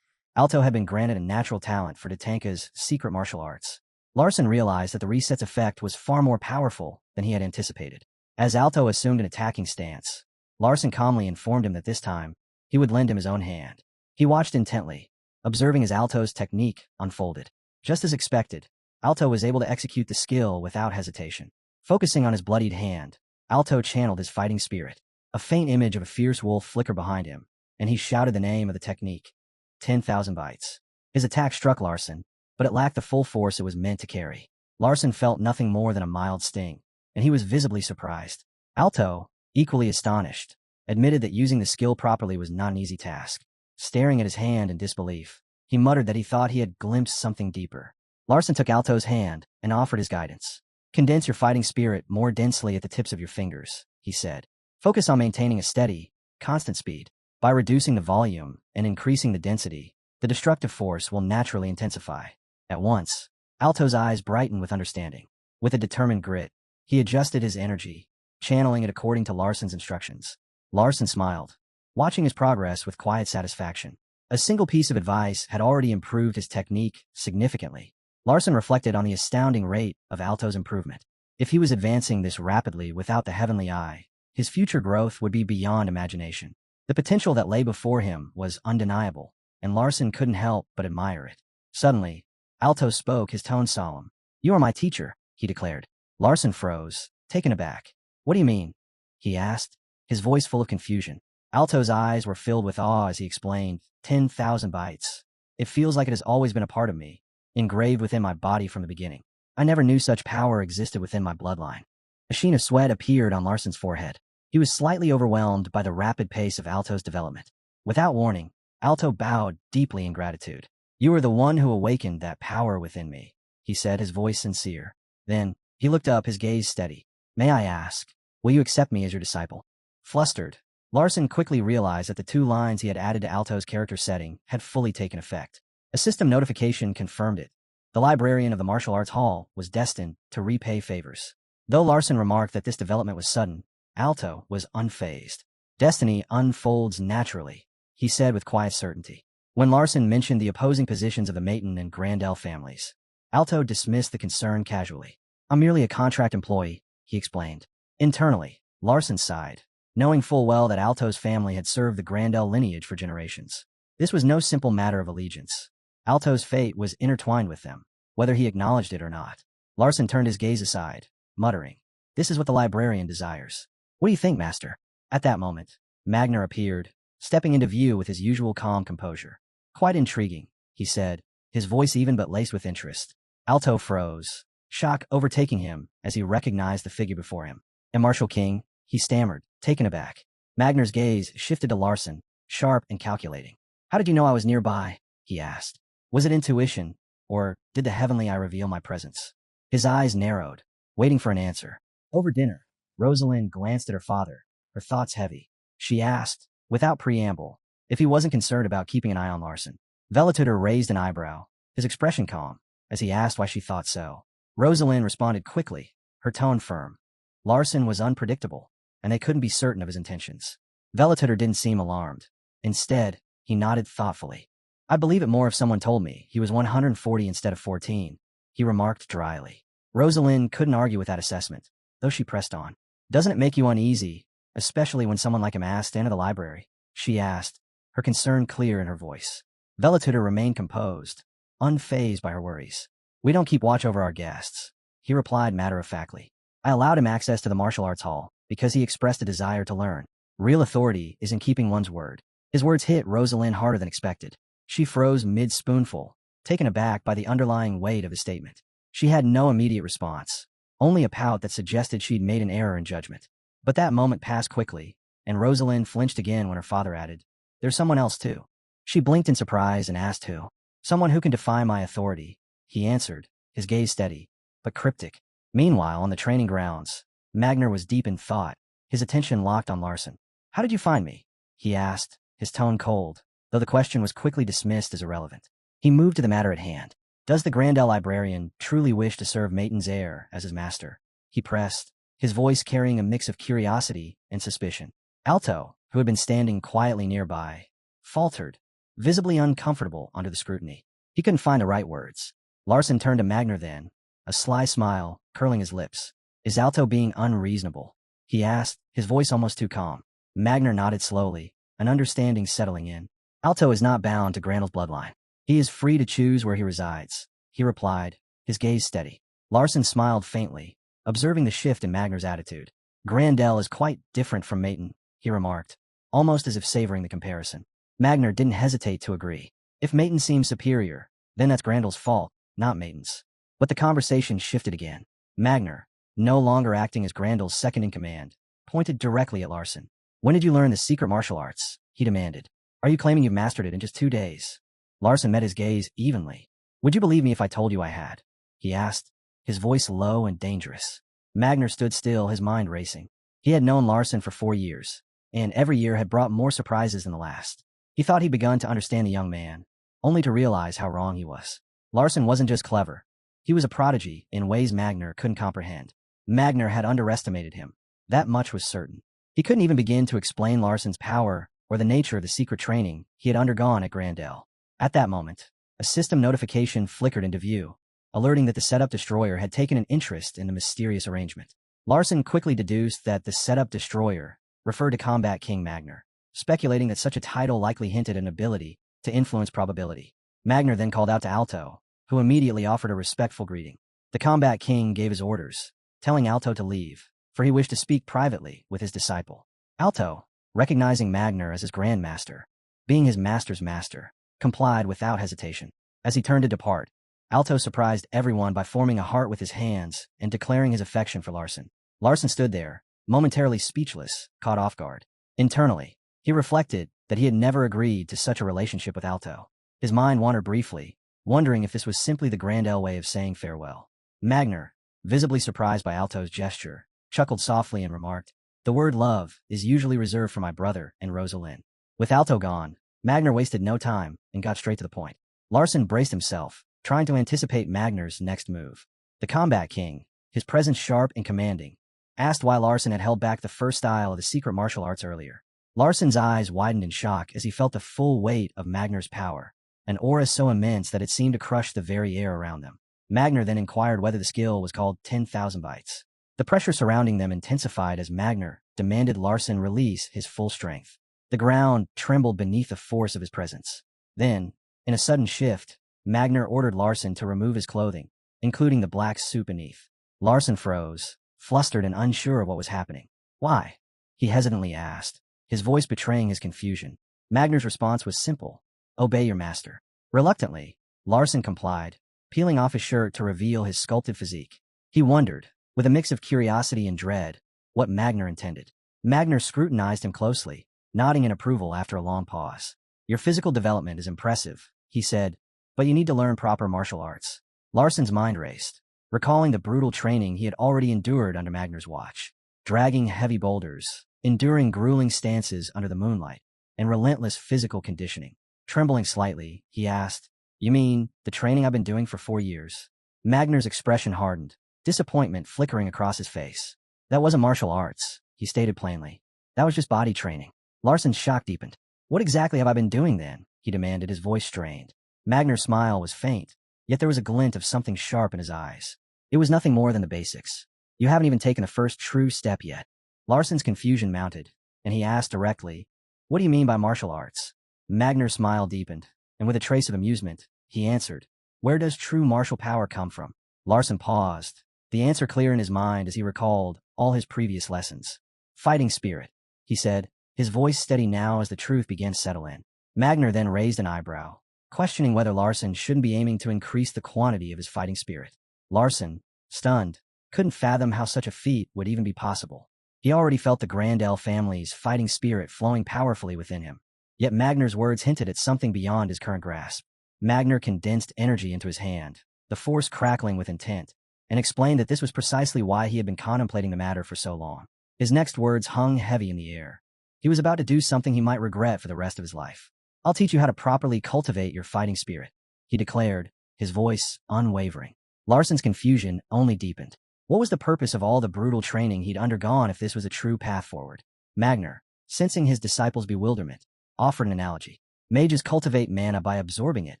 Alto had been granted a natural talent for Tatanka's secret martial arts. Larson realized that the reset's effect was far more powerful than he had anticipated. As Alto assumed an attacking stance, Larson calmly informed him that this time, he would lend him his own hand. He watched intently, observing as Alto's technique unfolded. Just as expected, Alto was able to execute the skill without hesitation. Focusing on his bloodied hand, Alto channeled his fighting spirit. A faint image of a fierce wolf flickered behind him, and he shouted the name of the technique, 10,000 bytes. His attack struck Larson, but it lacked the full force it was meant to carry. Larson felt nothing more than a mild sting, and he was visibly surprised. Alto, equally astonished, admitted that using the skill properly was not an easy task. Staring at his hand in disbelief, he muttered that he thought he had glimpsed something deeper. Larson took Alto's hand and offered his guidance. "Condense your fighting spirit more densely at the tips of your fingers," he said. "Focus on maintaining a steady, constant speed. By reducing the volume and increasing the density, the destructive force will naturally intensify." At once, Alto's eyes brightened with understanding. With a determined grit, he adjusted his energy, channeling it according to Larson's instructions. Larson smiled, watching his progress with quiet satisfaction. A single piece of advice had already improved his technique significantly. Larson reflected on the astounding rate of Alto's improvement. If he was advancing this rapidly without the heavenly eye, his future growth would be beyond imagination. The potential that lay before him was undeniable, and Larson couldn't help but admire it. Suddenly, Alto spoke, his tone solemn. "You are my teacher," he declared. Larson froze, taken aback. What do you mean? He asked, his voice full of confusion. Alto's eyes were filled with awe as he explained, 10,000 bytes. It feels like it has always been a part of me, engraved within my body from the beginning. I never knew such power existed within my bloodline. A sheen of sweat appeared on Larson's forehead. He was slightly overwhelmed by the rapid pace of Alto's development. Without warning, Alto bowed deeply in gratitude. You are the one who awakened that power within me, he said, his voice sincere. Then, he looked up, his gaze steady. May I ask, will you accept me as your disciple? Flustered, Larson quickly realized that the 2 lines he had added to Alto's character setting had fully taken effect. A system notification confirmed it. The librarian of the martial arts hall was destined to repay favors. Though Larson remarked that this development was sudden, Alto was unfazed. Destiny unfolds naturally, he said with quiet certainty. When Larson mentioned the opposing positions of the Maton and Grandel families, Alto dismissed the concern casually. I'm merely a contract employee, he explained. Internally, Larson sighed, knowing full well that Alto's family had served the Grandel lineage for generations. This was no simple matter of allegiance. Alto's fate was intertwined with them, whether he acknowledged it or not. Larson turned his gaze aside, muttering, This is what the librarian desires. What do you think, master? At that moment, Magner appeared, stepping into view with his usual calm composure. Quite intriguing, he said, his voice even but laced with interest. Alto froze, shock overtaking him as he recognized the figure before him. A martial king, he stammered, taken aback. Magner's gaze shifted to Larson, sharp and calculating. How did you know I was nearby? He asked. Was it intuition, or did the heavenly eye reveal my presence? His eyes narrowed, waiting for an answer. Over dinner, Rosalind glanced at her father, her thoughts heavy. She asked, without preamble, if he wasn't concerned about keeping an eye on Larson. Velitutor raised an eyebrow, his expression calm, as he asked why she thought so. Rosalind responded quickly, her tone firm. Larson was unpredictable, and they couldn't be certain of his intentions. Velitutor didn't seem alarmed. Instead, he nodded thoughtfully. I'd believe it more if someone told me he was 140 instead of 14, he remarked dryly. Rosalind couldn't argue with that assessment, though she pressed on. Doesn't it make you uneasy, especially when someone like him asked to enter the library? She asked, her concern clear in her voice. Velitutor remained composed, unfazed by her worries. We don't keep watch over our guests, he replied matter-of-factly. I allowed him access to the martial arts hall because he expressed a desire to learn. Real authority is in keeping one's word. His words hit Rosalind harder than expected. She froze mid-spoonful, taken aback by the underlying weight of his statement. She had no immediate response, only a pout that suggested she'd made an error in judgment. But that moment passed quickly, and Rosalind flinched again when her father added, There's someone else too. She blinked in surprise and asked who. Someone who can defy my authority, he answered, his gaze steady, but cryptic. Meanwhile, on the training grounds, Magner was deep in thought, his attention locked on Larson. How did you find me? He asked, his tone cold, though the question was quickly dismissed as irrelevant. He moved to the matter at hand. Does the Grandel librarian truly wish to serve Maton's heir as his master? He pressed, his voice carrying a mix of curiosity and suspicion. Alto, who had been standing quietly nearby, faltered, visibly uncomfortable under the scrutiny. He couldn't find the right words. Larson turned to Magner then, a sly smile curling his lips. Is Alto being unreasonable? He asked, his voice almost too calm. Magner nodded slowly, an understanding settling in. Alto is not bound to Grandel's bloodline. He is free to choose where he resides, he replied, his gaze steady. Larson smiled faintly, observing the shift in Magner's attitude. Grandel is quite different from Maton, he remarked, almost as if savoring the comparison. Magner didn't hesitate to agree. If Maton seems superior, then that's Grandel's fault, not Maton's. But the conversation shifted again. Magner, no longer acting as Grandel's second-in-command, pointed directly at Larson. When did you learn the secret martial arts? He demanded. Are you claiming you've mastered it in just 2 days? Larson met his gaze evenly. Would you believe me if I told you I had? He asked, his voice low and dangerous. Magner stood still, his mind racing. He had known Larson for 4 years, and every year had brought more surprises than the last. He thought he'd begun to understand the young man, only to realize how wrong he was. Larson wasn't just clever. He was a prodigy in ways Magner couldn't comprehend. Magner had underestimated him. That much was certain. He couldn't even begin to explain Larson's power or the nature of the secret training he had undergone at Grandel. At that moment, a system notification flickered into view, alerting that the setup destroyer had taken an interest in the mysterious arrangement. Larson quickly deduced that the setup destroyer referred to Combat King Magner, speculating that such a title likely hinted an ability to influence probability. Magner then called out to Alto, who immediately offered a respectful greeting. The Combat King gave his orders, telling Alto to leave, for he wished to speak privately with his disciple. Alto, recognizing Magner as his grandmaster, being his master's master, complied without hesitation. As he turned to depart, Alto surprised everyone by forming a heart with his hands and declaring his affection for Larson. Larson stood there, momentarily speechless, caught off guard. Internally, he reflected that he had never agreed to such a relationship with Alto. His mind wandered briefly, wondering if this was simply the Grandel way of saying farewell. Magner, visibly surprised by Alto's gesture, chuckled softly and remarked, "The word love is usually reserved for my brother and Rosalind." With Alto gone, Magner wasted no time and got straight to the point. Larson braced himself, trying to anticipate Magner's next move. The combat king, his presence sharp and commanding, asked why Larson had held back the first style of the secret martial arts earlier. Larson's eyes widened in shock as he felt the full weight of Magner's power, an aura so immense that it seemed to crush the very air around them. Magner then inquired whether the skill was called 10,000 bites. The pressure surrounding them intensified as Magner demanded Larson release his full strength. The ground trembled beneath the force of his presence. Then, in a sudden shift, Magner ordered Larson to remove his clothing, including the black suit beneath. Larson froze, flustered and unsure of what was happening. "Why?" he hesitantly asked, his voice betraying his confusion. Magner's response was simple: "Obey your master." Reluctantly, Larson complied, peeling off his shirt to reveal his sculpted physique. He wondered, with a mix of curiosity and dread, what Magner intended. Magner scrutinized him closely, nodding in approval after a long pause. "Your physical development is impressive," he said, "but you need to learn proper martial arts." Larson's mind raced, recalling the brutal training he had already endured under Magner's watch. Dragging heavy boulders, enduring grueling stances under the moonlight, and relentless physical conditioning. Trembling slightly, he asked, "You mean the training I've been doing for 4 years?" Magner's expression hardened, disappointment flickering across his face. "That wasn't martial arts," he stated plainly. "That was just body training." Larson's shock deepened. "What exactly have I been doing then?" he demanded, his voice strained. Magner's smile was faint, yet there was a glint of something sharp in his eyes. "It was nothing more than the basics. You haven't even taken the first true step yet." Larson's confusion mounted, and he asked directly, "What do you mean by martial arts?" Magner's smile deepened, and with a trace of amusement, he answered, "Where does true martial power come from?" Larson paused, the answer clear in his mind as he recalled all his previous lessons. "Fighting spirit," he said, his voice steady now as the truth began to settle in. Magner then raised an eyebrow, questioning whether Larson shouldn't be aiming to increase the quantity of his fighting spirit. Larson, stunned, couldn't fathom how such a feat would even be possible. He already felt the Grandel family's fighting spirit flowing powerfully within him. Yet Magner's words hinted at something beyond his current grasp. Magner condensed energy into his hand, the force crackling with intent, and explained that this was precisely why he had been contemplating the matter for so long. His next words hung heavy in the air. He was about to do something he might regret for the rest of his life. "I'll teach you how to properly cultivate your fighting spirit," he declared, his voice unwavering. Larson's confusion only deepened. What was the purpose of all the brutal training he'd undergone if this was a true path forward? Magner, sensing his disciples' bewilderment, offered an analogy. "Mages cultivate mana by absorbing it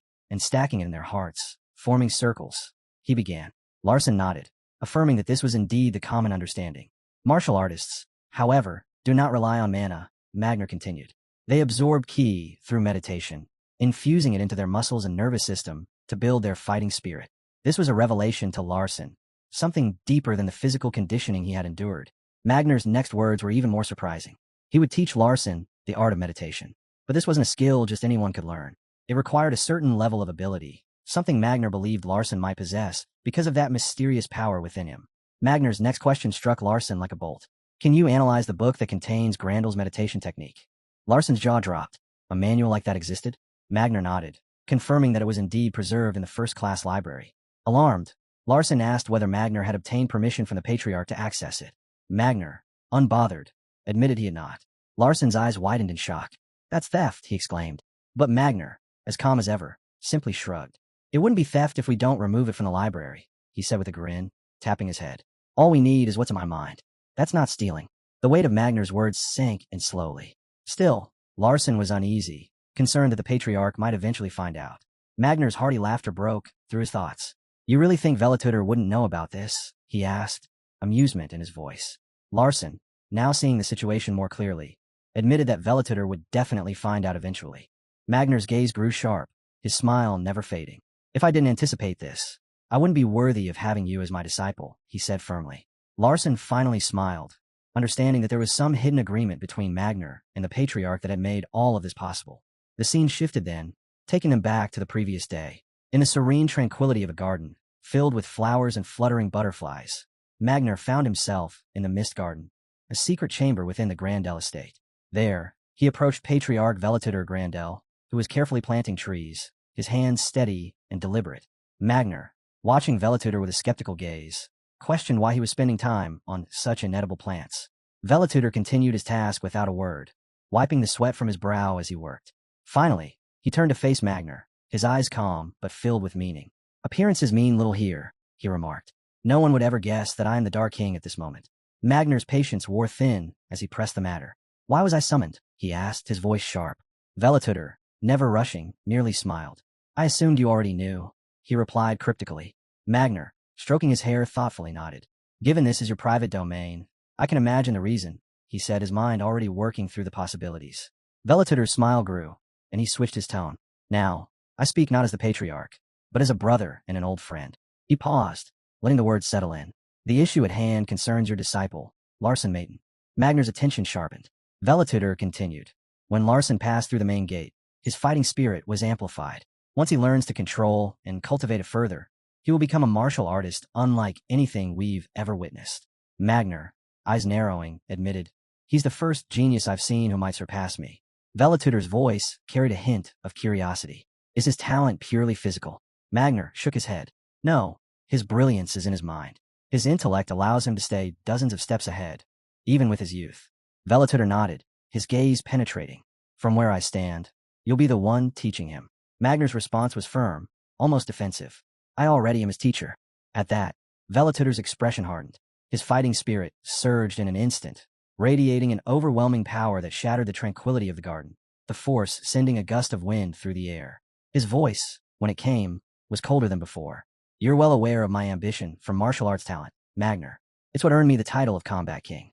and stacking it in their hearts, forming circles," he began. Larson nodded, affirming that this was indeed the common understanding. "Martial artists, however, do not rely on mana," Magner continued. "They absorb ki through meditation, infusing it into their muscles and nervous system to build their fighting spirit." This was a revelation to Larson, something deeper than the physical conditioning he had endured. Magner's next words were even more surprising. He would teach Larson the art of meditation. But this wasn't a skill just anyone could learn. It required a certain level of ability, something Magner believed Larson might possess because of that mysterious power within him. Magner's next question struck Larson like a bolt. "Can you analyze the book that contains Grandel's meditation technique?" Larson's jaw dropped. A manual like that existed? Magner nodded, confirming that it was indeed preserved in the first-class library. Alarmed, Larson asked whether Magner had obtained permission from the Patriarch to access it. Magner, unbothered, admitted he had not. Larson's eyes widened in shock. "That's theft," he exclaimed. But Magner, as calm as ever, simply shrugged. "It wouldn't be theft if we don't remove it from the library," he said with a grin, tapping his head. "All we need is what's in my mind. That's not stealing." The weight of Magner's words sank in slowly. Still, Larson was uneasy, concerned that the Patriarch might eventually find out. Magner's hearty laughter broke through his thoughts. "You really think Velatutor wouldn't know about this?" he asked, amusement in his voice. Larson, now seeing the situation more clearly, admitted that Velatutor would definitely find out eventually. Magner's gaze grew sharp, his smile never fading. "If I didn't anticipate this, I wouldn't be worthy of having you as my disciple," he said firmly. Larson finally smiled, understanding that there was some hidden agreement between Magner and the patriarch that had made all of this possible. The scene shifted then, taking them back to the previous day. In the serene tranquility of a garden, filled with flowers and fluttering butterflies, Magner found himself in the Mist Garden, a secret chamber within the Grandel estate. There, he approached Patriarch Velituder Grandel, who was carefully planting trees, his hands steady and deliberate. Magner, watching Velituder with a skeptical gaze, questioned why he was spending time on such inedible plants. Velituder continued his task without a word, wiping the sweat from his brow as he worked. Finally, he turned to face Magner, his eyes calm but filled with meaning. "Appearances mean little here," he remarked. "No one would ever guess that I am the Dark King at this moment." Magner's patience wore thin as he pressed the matter. "Why was I summoned?" he asked, his voice sharp. Velituder, never rushing, merely smiled. "I assumed you already knew," he replied cryptically. Magner, stroking his hair thoughtfully, nodded. "Given this is your private domain, I can imagine the reason," he said, his mind already working through the possibilities. Velituder's smile grew, and he switched his tone. "Now, I speak not as the patriarch, but as a brother and an old friend." He paused, letting the words settle in. "The issue at hand concerns your disciple, Larson Maiden." Magner's attention sharpened. Velituder continued. "When Larson passed through the main gate, his fighting spirit was amplified. Once he learns to control and cultivate it further, he will become a martial artist unlike anything we've ever witnessed." Magner, eyes narrowing, admitted, "He's the first genius I've seen who might surpass me." Velituder's voice carried a hint of curiosity. "Is his talent purely physical?" Magner shook his head. "No, his brilliance is in his mind. His intellect allows him to stay dozens of steps ahead, even with his youth." Velituder nodded, his gaze penetrating. "From where I stand, you'll be the one teaching him." Magner's response was firm, almost defensive. "I already am his teacher." At that, Velituder's expression hardened. His fighting spirit surged in an instant, radiating an overwhelming power that shattered the tranquility of the garden, the force sending a gust of wind through the air. His voice, when it came, was colder than before. "You're well aware of my ambition for martial arts talent, Magner. It's what earned me the title of Combat King."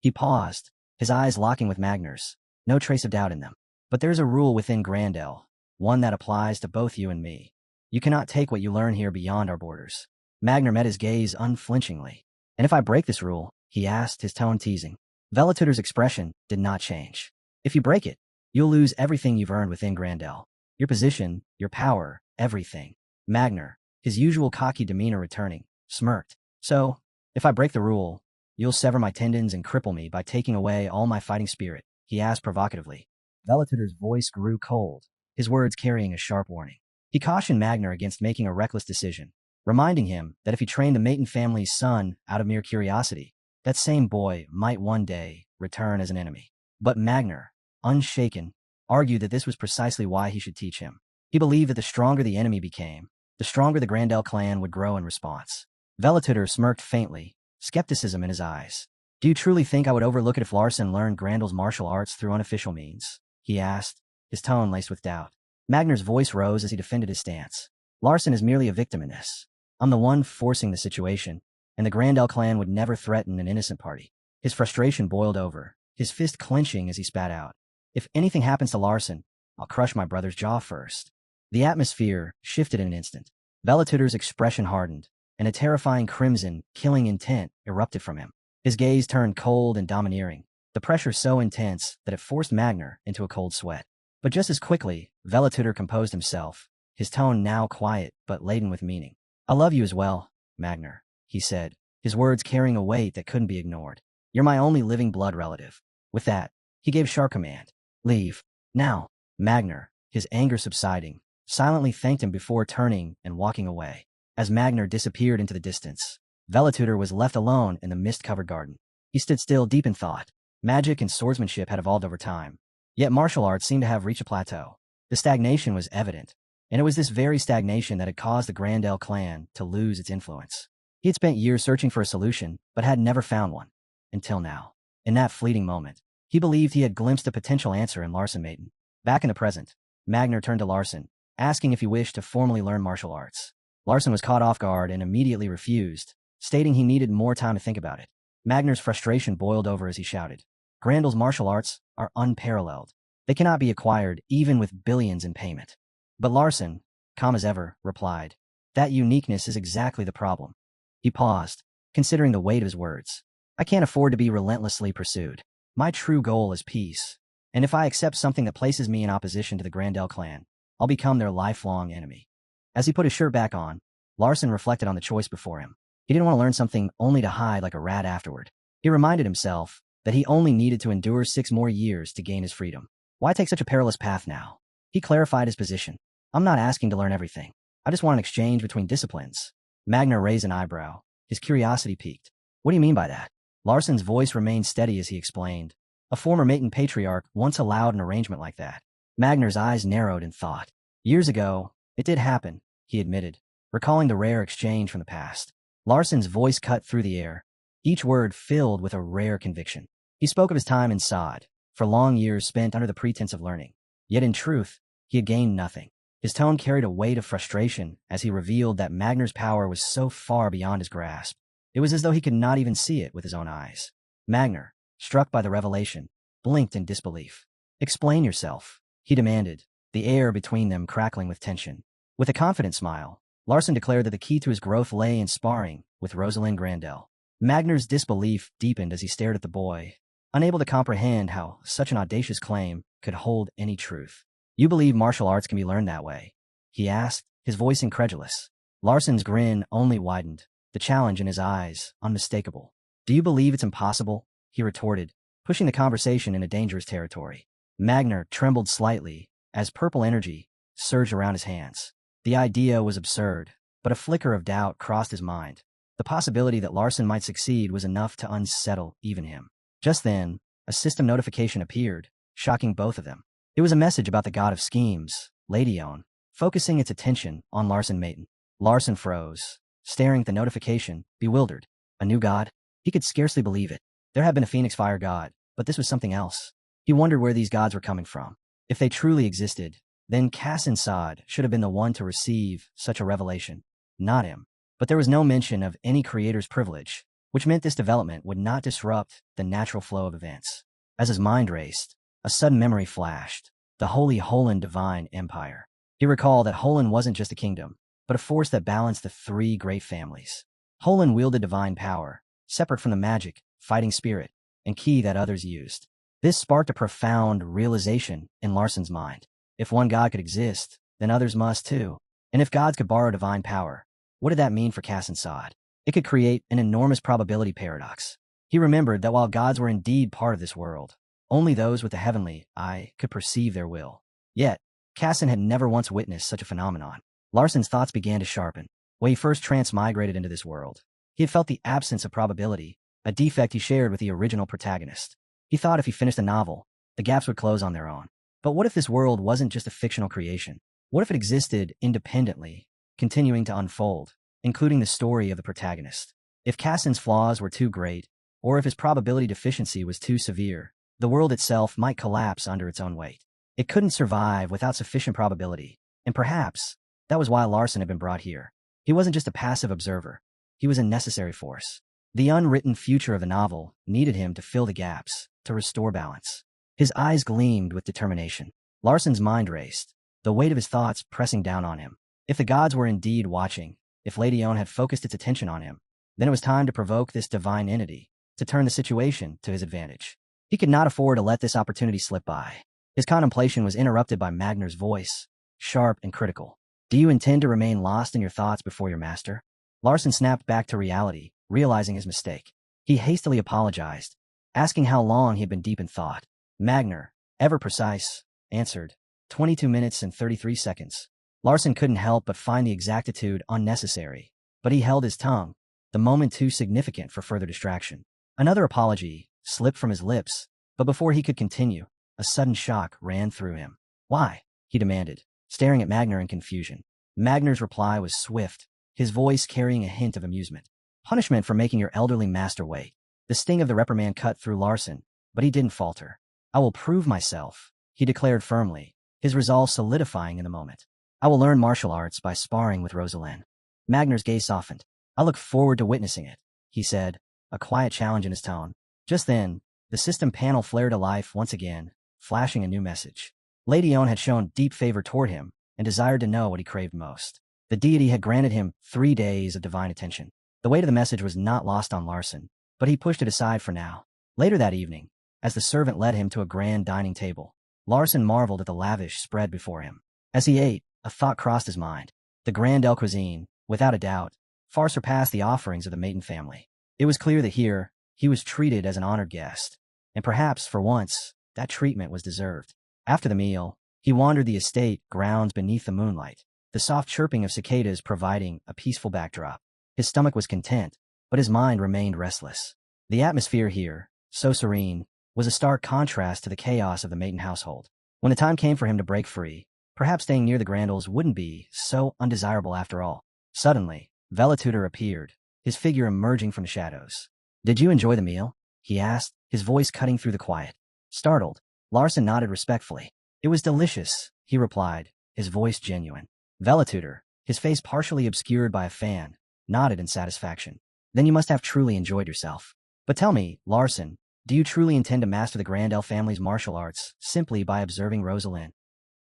He paused, his eyes locking with Magner's, no trace of doubt in them. "But there's a rule within Grandel, one that applies to both you and me. You cannot take what you learn here beyond our borders." Magner met his gaze unflinchingly. "And if I break this rule?" he asked, his tone teasing. Velituder's expression did not change. "If you break it, you'll lose everything you've earned within Grandel. Your position, your power, everything." Magner, his usual cocky demeanor returning, smirked. "So, if I break the rule, you'll sever my tendons and cripple me by taking away all my fighting spirit?" he asked provocatively. Velituder's voice grew cold, his words carrying a sharp warning. He cautioned Magner against making a reckless decision, reminding him that if he trained the Maiden family's son out of mere curiosity, that same boy might one day return as an enemy. But Magner, unshaken, argued that this was precisely why he should teach him. He believed that the stronger the enemy became, the stronger the Grandel clan would grow in response. Velituder smirked faintly, skepticism in his eyes. "Do you truly think I would overlook it if Larson learned Grandel's martial arts through unofficial means?" he asked, his tone laced with doubt. Magner's voice rose as he defended his stance. "Larson is merely a victim in this. I'm the one forcing the situation, and the Grandel clan would never threaten an innocent party." His frustration boiled over, his fist clenching as he spat out. "If anything happens to Larson, I'll crush my brother's jaw first." The atmosphere shifted in an instant. Velituder's expression hardened, and a terrifying crimson, killing intent erupted from him. His gaze turned cold and domineering, the pressure so intense that it forced Magner into a cold sweat. But just as quickly, Velituder composed himself, his tone now quiet but laden with meaning. "I love you as well, Magner," he said, his words carrying a weight that couldn't be ignored. "You're my only living blood relative." With that, he gave sharp command. "Leave. Now." Magner, his anger subsiding, silently thanked him before turning and walking away. As Magner disappeared into the distance, Velituder was left alone in the mist-covered garden. He stood still, deep in thought. Magic and swordsmanship had evolved over time, yet martial arts seemed to have reached a plateau. The stagnation was evident, and it was this very stagnation that had caused the Grandel clan to lose its influence. He had spent years searching for a solution, but had never found one. Until now. In that fleeting moment, he believed he had glimpsed a potential answer in Larson Maiden. Back in the present, Magner turned to Larson, asking if he wished to formally learn martial arts. Larson was caught off guard and immediately refused, stating he needed more time to think about it. Magner's frustration boiled over as he shouted, "Grandel's martial arts are unparalleled. They cannot be acquired even with billions in payment." But Larson, calm as ever, replied, "That uniqueness is exactly the problem." He paused, considering the weight of his words. I can't afford to be relentlessly pursued. My true goal is peace. And if I accept something that places me in opposition to the Grandel clan, I'll become their lifelong enemy. As he put his shirt back on, Larson reflected on the choice before him. He didn't want to learn something only to hide like a rat afterward. He reminded himself that he only needed to endure 6 more years to gain his freedom. Why take such a perilous path now? He clarified his position. I'm not asking to learn everything. I just want an exchange between disciplines. Magner raised an eyebrow. His curiosity piqued. What do you mean by that? Larson's voice remained steady as he explained. A former Maton patriarch once allowed an arrangement like that. Magner's eyes narrowed in thought. Years ago, it did happen, he admitted, recalling the rare exchange from the past. Larson's voice cut through the air, each word filled with a rare conviction. He spoke of his time in Sod, for long years spent under the pretense of learning. Yet in truth, he had gained nothing. His tone carried a weight of frustration as he revealed that Magner's power was so far beyond his grasp. It was as though he could not even see it with his own eyes. Magner, struck by the revelation, blinked in disbelief. Explain yourself, he demanded, the air between them crackling with tension. With a confident smile, Larson declared that the key to his growth lay in sparring with Rosalind Grandel. Magner's disbelief deepened as he stared at the boy, unable to comprehend how such an audacious claim could hold any truth. You believe martial arts can be learned that way? He asked, his voice incredulous. Larson's grin only widened, the challenge in his eyes unmistakable. Do you believe it's impossible? He retorted, pushing the conversation into dangerous territory. Magner trembled slightly as purple energy surged around his hands. The idea was absurd, but a flicker of doubt crossed his mind. The possibility that Larson might succeed was enough to unsettle even him. Just then, a system notification appeared, shocking both of them. It was a message about the god of schemes, Ladion, focusing its attention on Larson Maton. Larson froze, staring at the notification, bewildered. A new god? He could scarcely believe it. There had been a Phoenix Fire god, but this was something else. He wondered where these gods were coming from. If they truly existed, then Kassan Sod should have been the one to receive such a revelation, not him. But there was no mention of any creator's privilege, which meant this development would not disrupt the natural flow of events. As his mind raced, a sudden memory flashed, the holy Holen divine empire. He recalled that Holen wasn't just a kingdom, but a force that balanced the 3 great families. Holen wielded divine power, separate from the magic, fighting spirit, and ki that others used. This sparked a profound realization in Larson's mind. If one god could exist, then others must too. And if gods could borrow divine power, what did that mean for Kassan Sod? It could create an enormous probability paradox. He remembered that while gods were indeed part of this world, only those with the heavenly eye could perceive their will. Yet, Kassan had never once witnessed such a phenomenon. Larson's thoughts began to sharpen. When he first transmigrated into this world, he had felt the absence of probability, a defect he shared with the original protagonist. He thought if he finished the novel, the gaps would close on their own. But what if this world wasn't just a fictional creation? What if it existed independently, continuing to unfold, including the story of the protagonist? If Kassan's flaws were too great, or if his probability deficiency was too severe, the world itself might collapse under its own weight. It couldn't survive without sufficient probability, and perhaps that was why Larson had been brought here. He wasn't just a passive observer. He was a necessary force. The unwritten future of the novel needed him to fill the gaps, to restore balance. His eyes gleamed with determination. Larson's mind raced, the weight of his thoughts pressing down on him. If the gods were indeed watching, if Ladion had focused its attention on him, then it was time to provoke this divine entity, to turn the situation to his advantage. He could not afford to let this opportunity slip by. His contemplation was interrupted by Magner's voice, sharp and critical. Do you intend to remain lost in your thoughts before your master? Larson snapped back to reality, realizing his mistake. He hastily apologized, asking how long he had been deep in thought. Magner, ever precise, answered, 22 minutes and 33 seconds. Larson couldn't help but find the exactitude unnecessary, but he held his tongue, the moment too significant for further distraction. Another apology slipped from his lips, but before he could continue, a sudden shock ran through him. Why? He demanded, staring at Magner in confusion. Magner's reply was swift, his voice carrying a hint of amusement. Punishment for making your elderly master wait. The sting of the reprimand cut through Larson, but he didn't falter. I will prove myself, he declared firmly, his resolve solidifying in the moment. I will learn martial arts by sparring with Rosalind. Magner's gaze softened. I look forward to witnessing it, he said, a quiet challenge in his tone. Just then, the system panel flared to life once again, flashing a new message. Ladion had shown deep favor toward him and desired to know what he craved most. The deity had granted him 3 days of divine attention. The weight of the message was not lost on Larson, but he pushed it aside for now. Later that evening, as the servant led him to a grand dining table, Larson marveled at the lavish spread before him. As he ate, a thought crossed his mind. The Grand El Cuisine, without a doubt, far surpassed the offerings of the Maiden family. It was clear that here, he was treated as an honored guest, and perhaps, for once, that treatment was deserved. After the meal, he wandered the estate grounds beneath the moonlight, the soft chirping of cicadas providing a peaceful backdrop. His stomach was content, but his mind remained restless. The atmosphere here, so serene, was a stark contrast to the chaos of the Maiden household. When the time came for him to break free, perhaps staying near the Grandels wouldn't be so undesirable after all. Suddenly, Velatutor appeared, his figure emerging from the shadows. "Did you enjoy the meal?" he asked, his voice cutting through the quiet. Startled, Larson nodded respectfully. "It was delicious," he replied, his voice genuine. Velatutor, his face partially obscured by a fan, nodded in satisfaction. "Then you must have truly enjoyed yourself. But tell me, Larson, do you truly intend to master the Grandel family's martial arts simply by observing Rosalind?"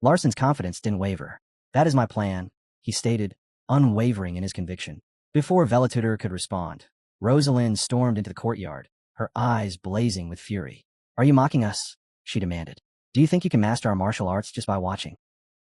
Larson's confidence didn't waver. "That is my plan," he stated, unwavering in his conviction. Before Velatutor could respond, Rosalind stormed into the courtyard, her eyes blazing with fury. "Are you mocking us?" she demanded. "Do you think you can master our martial arts just by watching?"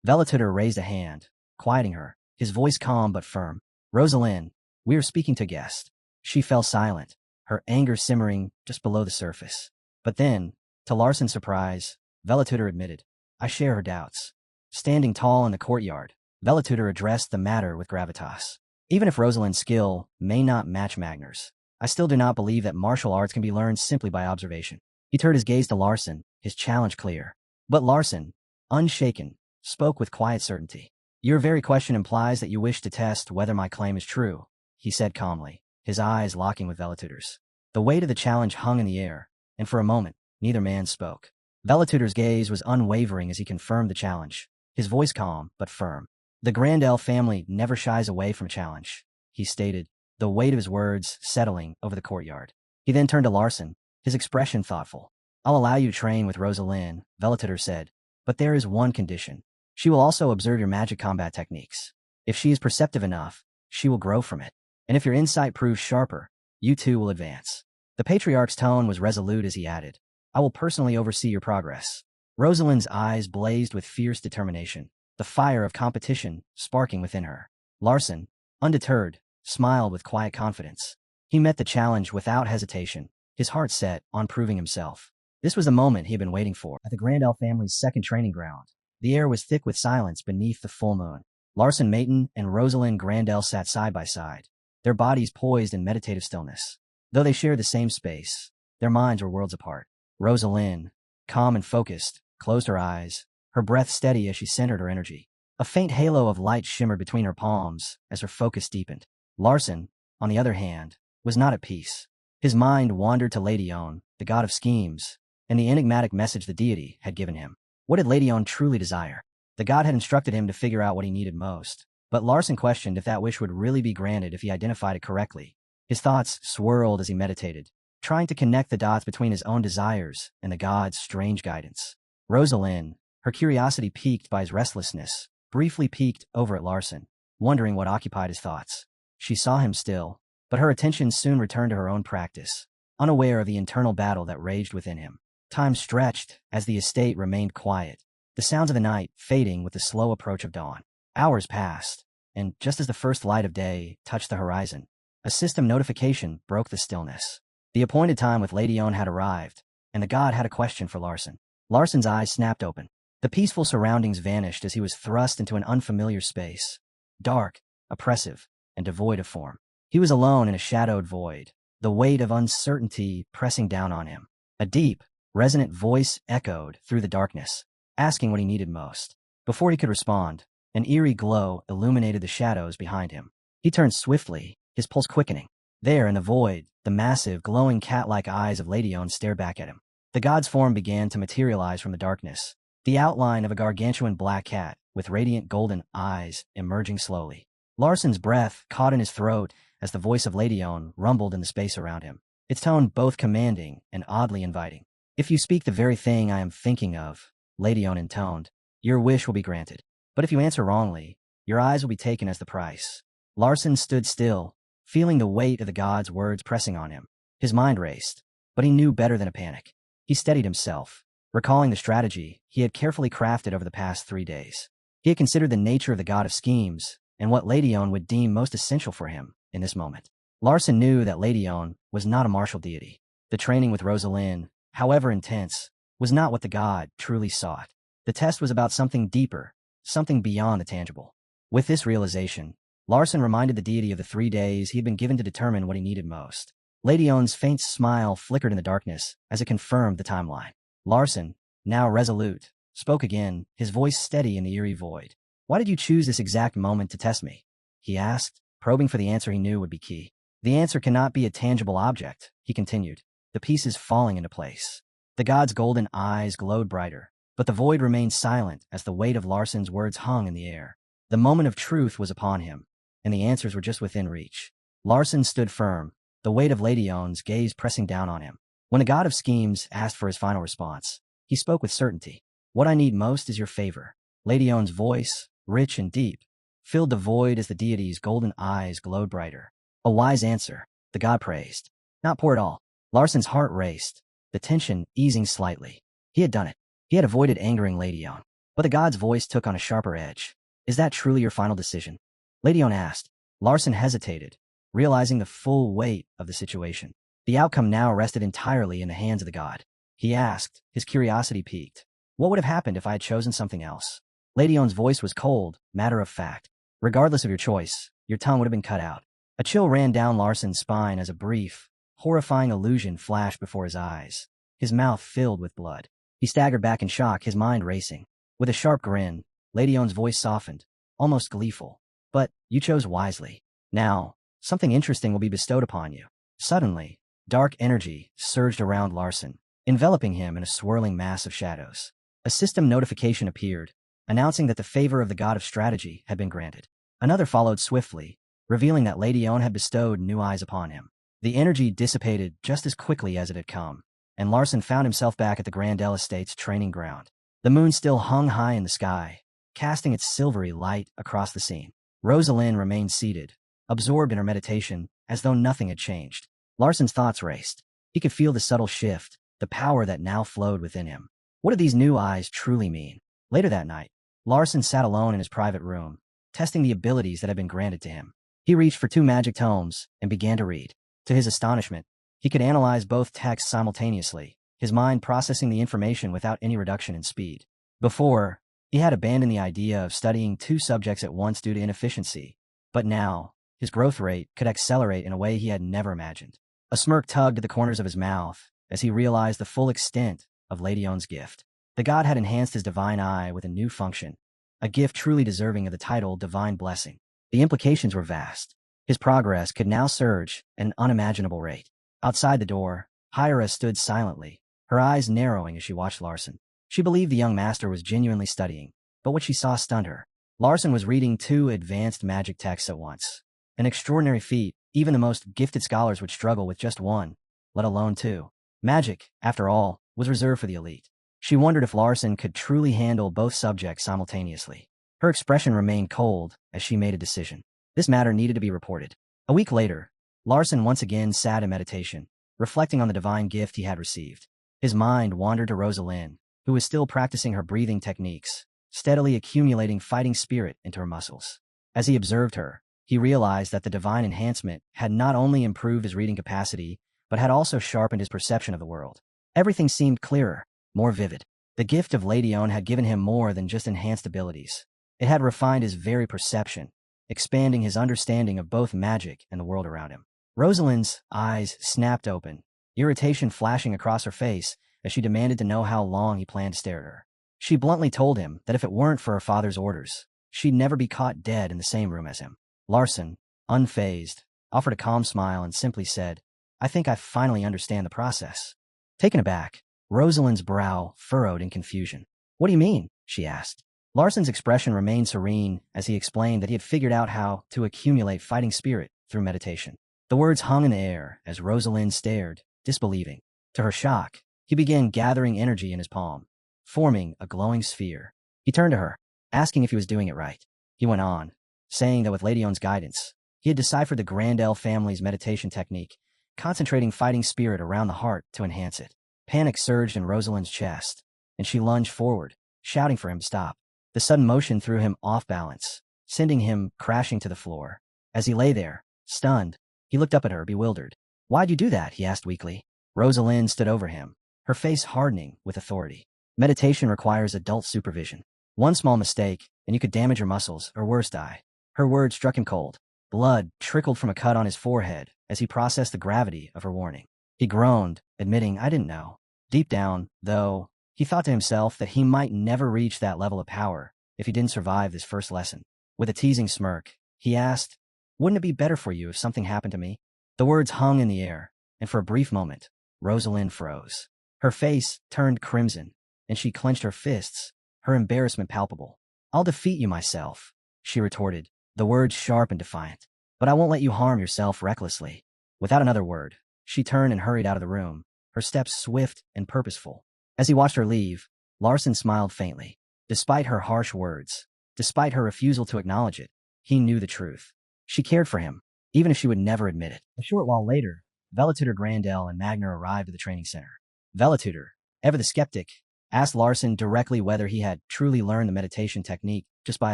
Velatutor raised a hand, quieting her, his voice calm but firm. "Rosalind, we are speaking to a guest." She fell silent, her anger simmering just below the surface. But then, to Larson's surprise, Velatutor admitted, "I share her doubts." Standing tall in the courtyard, Velatutor addressed the matter with gravitas. "Even if Rosalind's skill may not match Magner's, I still do not believe that martial arts can be learned simply by observation." He turned his gaze to Larson, his challenge clear. But Larson, unshaken, spoke with quiet certainty. "Your very question implies that you wish to test whether my claim is true," he said calmly, his eyes locking with Velatutor's. The weight of the challenge hung in the air, and for a moment, neither man spoke. Velatutor's gaze was unwavering as he confirmed the challenge, his voice calm but firm. "The Grandel family never shies away from a challenge," he stated, the weight of his words settling over the courtyard. He then turned to Larson, his expression thoughtful. "I'll allow you to train with Rosalind," Velatutor said, "but there is one condition. She will also observe your magic combat techniques. If she is perceptive enough, she will grow from it. And if your insight proves sharper, you too will advance." The patriarch's tone was resolute as he added, "I will personally oversee your progress." Rosalind's eyes blazed with fierce determination, the fire of competition sparking within her. Larson, undeterred, smiled with quiet confidence. He met the challenge without hesitation, his heart set on proving himself. This was the moment he had been waiting for. At the Grandel family's second training ground, the air was thick with silence beneath the full moon. Larson Maiden and Rosalind Grandel sat side by side, their bodies poised in meditative stillness. Though they shared the same space, their minds were worlds apart. Rosalind, calm and focused, closed her eyes, her breath steady as she centered her energy. A faint halo of light shimmered between her palms as her focus deepened. Larson, on the other hand, was not at peace. His mind wandered to Lady One, the god of schemes, and the enigmatic message the deity had given him. What did Lady One truly desire? The god had instructed him to figure out what he needed most, but Larson questioned if that wish would really be granted if he identified it correctly. His thoughts swirled as he meditated, trying to connect the dots between his own desires and the god's strange guidance. Rosalind, her curiosity piqued by his restlessness, briefly peeked over at Larson, wondering what occupied his thoughts. She saw him still, but her attention soon returned to her own practice, unaware of the internal battle that raged within him. Time stretched as the estate remained quiet, the sounds of the night fading with the slow approach of dawn. Hours passed, and just as the first light of day touched the horizon, a system notification broke the stillness. The appointed time with Lady One had arrived, and the god had a question for Larson. Larson's eyes snapped open. The peaceful surroundings vanished as he was thrust into an unfamiliar space, dark, oppressive, and devoid of form. He was alone in a shadowed void, the weight of uncertainty pressing down on him. A deep, resonant voice echoed through the darkness, asking what he needed most. Before he could respond, an eerie glow illuminated the shadows behind him. He turned swiftly, his pulse quickening. There, in the void, the massive, glowing cat-like eyes of Lady One stared back at him. The god's form began to materialize from the darkness, the outline of a gargantuan black cat with radiant golden eyes emerging slowly. Larson's breath caught in his throat as the voice of Lady One rumbled in the space around him, its tone both commanding and oddly inviting. "If you speak the very thing I am thinking of," Lady One intoned, "your wish will be granted. But if you answer wrongly, your eyes will be taken as the price." Larson stood still, feeling the weight of the god's words pressing on him. His mind raced, but he knew better than a panic. He steadied himself, recalling the strategy he had carefully crafted over the past 3 days. He had considered the nature of the god of schemes and what Lady One would deem most essential for him in this moment. Larson knew that Lady One was not a martial deity. The training with Rosalind, however intense, was not what the god truly sought. The test was about something deeper, something beyond the tangible. With this realization, Larson reminded the deity of the 3 days he had been given to determine what he needed most. Lady Owen's faint smile flickered in the darkness as it confirmed the timeline. Larson, now resolute, spoke again, his voice steady in the eerie void. "Why did you choose this exact moment to test me?" he asked, probing for the answer he knew would be key. "The answer cannot be a tangible object," he continued, the pieces falling into place. The god's golden eyes glowed brighter, but the void remained silent as the weight of Larson's words hung in the air. The moment of truth was upon him, and the answers were just within reach. Larson stood firm, the weight of Lady Owen's gaze pressing down on him. When the god of schemes asked for his final response, he spoke with certainty. "What I need most is your favor." Lady Owen's voice, rich and deep, filled the void as the deity's golden eyes glowed brighter. "A wise answer," the god praised. "Not poor at all." Larson's heart raced, the tension easing slightly. He had done it. He had avoided angering Lady Owen. But the god's voice took on a sharper edge. "Is that truly your final decision?" Lady Owen asked. Larson hesitated, realizing the full weight of the situation. The outcome now rested entirely in the hands of the god. He asked, his curiosity piqued. "What would have happened if I had chosen something else?" Lady Owen's voice was cold, matter of fact. "Regardless of your choice, your tongue would have been cut out." A chill ran down Larson's spine as a brief, horrifying illusion flashed before his eyes, his mouth filled with blood. He staggered back in shock, his mind racing. With a sharp grin, Lady Owen's voice softened, almost gleeful. "But you chose wisely. Now, something interesting will be bestowed upon you." Suddenly, dark energy surged around Larson, enveloping him in a swirling mass of shadows. A system notification appeared, announcing that the favor of the god of strategy had been granted. Another followed swiftly, revealing that Lady Owen had bestowed new eyes upon him. The energy dissipated just as quickly as it had come, and Larson found himself back at the Grandel Estate's training ground. The moon still hung high in the sky, casting its silvery light across the scene. Rosalind remained seated, absorbed in her meditation, as though nothing had changed. Larson's thoughts raced. He could feel the subtle shift, the power that now flowed within him. What did these new eyes truly mean? Later that night, Larson sat alone in his private room, testing the abilities that had been granted to him. He reached for 2 magic tomes and began to read. To his astonishment, he could analyze both texts simultaneously, his mind processing the information without any reduction in speed. Before, he had abandoned the idea of studying 2 subjects at once due to inefficiency, but now, his growth rate could accelerate in a way he had never imagined. A smirk tugged at the corners of his mouth as he realized the full extent of Lady Owen's gift. The god had enhanced his divine eye with a new function, a gift truly deserving of the title Divine Blessing. The implications were vast. His progress could now surge at an unimaginable rate. Outside the door, Hyra stood silently, her eyes narrowing as she watched Larson. She believed the young master was genuinely studying, but what she saw stunned her. Larson was reading 2 advanced magic texts at once. An extraordinary feat. Even the most gifted scholars would struggle with just one, let alone 2. Magic, after all, was reserved for the elite. She wondered if Larson could truly handle both subjects simultaneously. Her expression remained cold as she made a decision. This matter needed to be reported. A week later, Larson once again sat in meditation, reflecting on the divine gift he had received. His mind wandered to Rosalind, who was still practicing her breathing techniques, steadily accumulating fighting spirit into her muscles. As he observed her, he realized that the divine enhancement had not only improved his reading capacity, but had also sharpened his perception of the world. Everything seemed clearer, more vivid. The gift of Lady Owen had given him more than just enhanced abilities. It had refined his very perception, expanding his understanding of both magic and the world around him. Rosalind's eyes snapped open, irritation flashing across her face as she demanded to know how long he planned to stare at her. She bluntly told him that if it weren't for her father's orders, she'd never be caught dead in the same room as him. Larson, unfazed, offered a calm smile and simply said, "I think I finally understand the process." Taken aback, Rosalind's brow furrowed in confusion. "What do you mean?" she asked. Larson's expression remained serene as he explained that he had figured out how to accumulate fighting spirit through meditation. The words hung in the air as Rosalind stared, disbelieving. To her shock, he began gathering energy in his palm, forming a glowing sphere. He turned to her, asking if he was doing it right. He went on, saying that with Lady Owen's guidance, He had deciphered the Grandel family's meditation technique, concentrating fighting spirit around the heart to enhance it. Panic surged in Rosalind's chest, and she lunged forward, shouting for him to stop. The sudden motion threw him off balance, sending him crashing to the floor. As he lay there, stunned, he looked up at her, bewildered. "Why'd you do that?" he asked weakly. Rosalind stood over him, her face hardening with authority. "Meditation requires adult supervision. One small mistake, and you could damage your muscles, or worse, die." Her words struck him cold. Blood trickled from a cut on his forehead as he processed the gravity of her warning. He groaned, admitting, "I didn't know." Deep down, though, he thought to himself that he might never reach that level of power if he didn't survive this first lesson. With a teasing smirk, he asked, "Wouldn't it be better for you if something happened to me?" The words hung in the air, and for a brief moment, Rosalind froze. Her face turned crimson, and she clenched her fists, her embarrassment palpable. "I'll defeat you myself," she retorted, the words sharp and defiant. "But I won't let you harm yourself recklessly." Without another word, she turned and hurried out of the room, her steps swift and purposeful. As he watched her leave, Larson smiled faintly. Despite her harsh words, despite her refusal to acknowledge it, he knew the truth. She cared for him, even if she would never admit it. A short while later, Velatutor Grandel and Magner arrived at the training center. Velatutor, ever the skeptic, asked Larson directly whether he had truly learned the meditation technique just by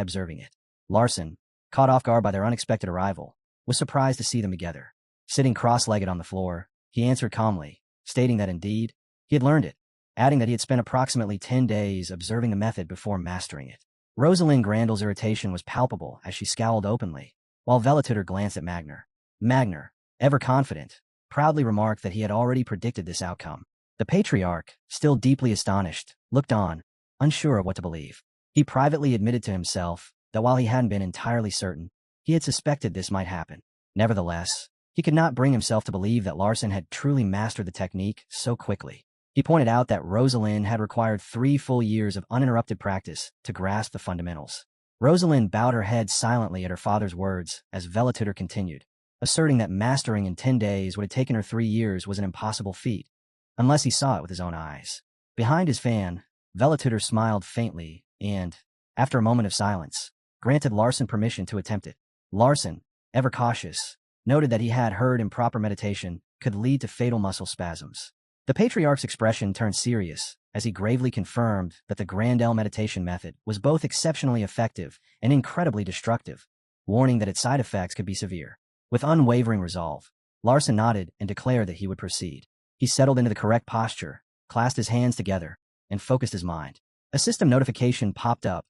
observing it. Larson, caught off guard by their unexpected arrival, was surprised to see them together. Sitting cross-legged on the floor, he answered calmly, stating that indeed, he had learned it, adding that he had spent approximately 10 days observing the method before mastering it. Rosalind Grandel's irritation was palpable as she scowled openly, while Velatutor glanced at Magner. Magner, ever confident, proudly remarked that he had already predicted this outcome. The patriarch, still deeply astonished, looked on, unsure of what to believe. He privately admitted to himself that while he hadn't been entirely certain, he had suspected this might happen. Nevertheless, he could not bring himself to believe that Larson had truly mastered the technique so quickly. He pointed out that Rosalind had required 3 full years of uninterrupted practice to grasp the fundamentals. Rosalind bowed her head silently at her father's words as Velatutor continued, asserting that mastering in 10 days would have taken her 3 years was an impossible feat, unless he saw it with his own eyes. Behind his fan, Velatutor smiled faintly and, after a moment of silence, granted Larson permission to attempt it. Larson, ever cautious, noted that he had heard improper meditation could lead to fatal muscle spasms. The patriarch's expression turned serious as he gravely confirmed that the Grandel meditation method was both exceptionally effective and incredibly destructive, warning that its side effects could be severe. With unwavering resolve, Larson nodded and declared that he would proceed. He settled into the correct posture, clasped his hands together, and focused his mind. A system notification popped up.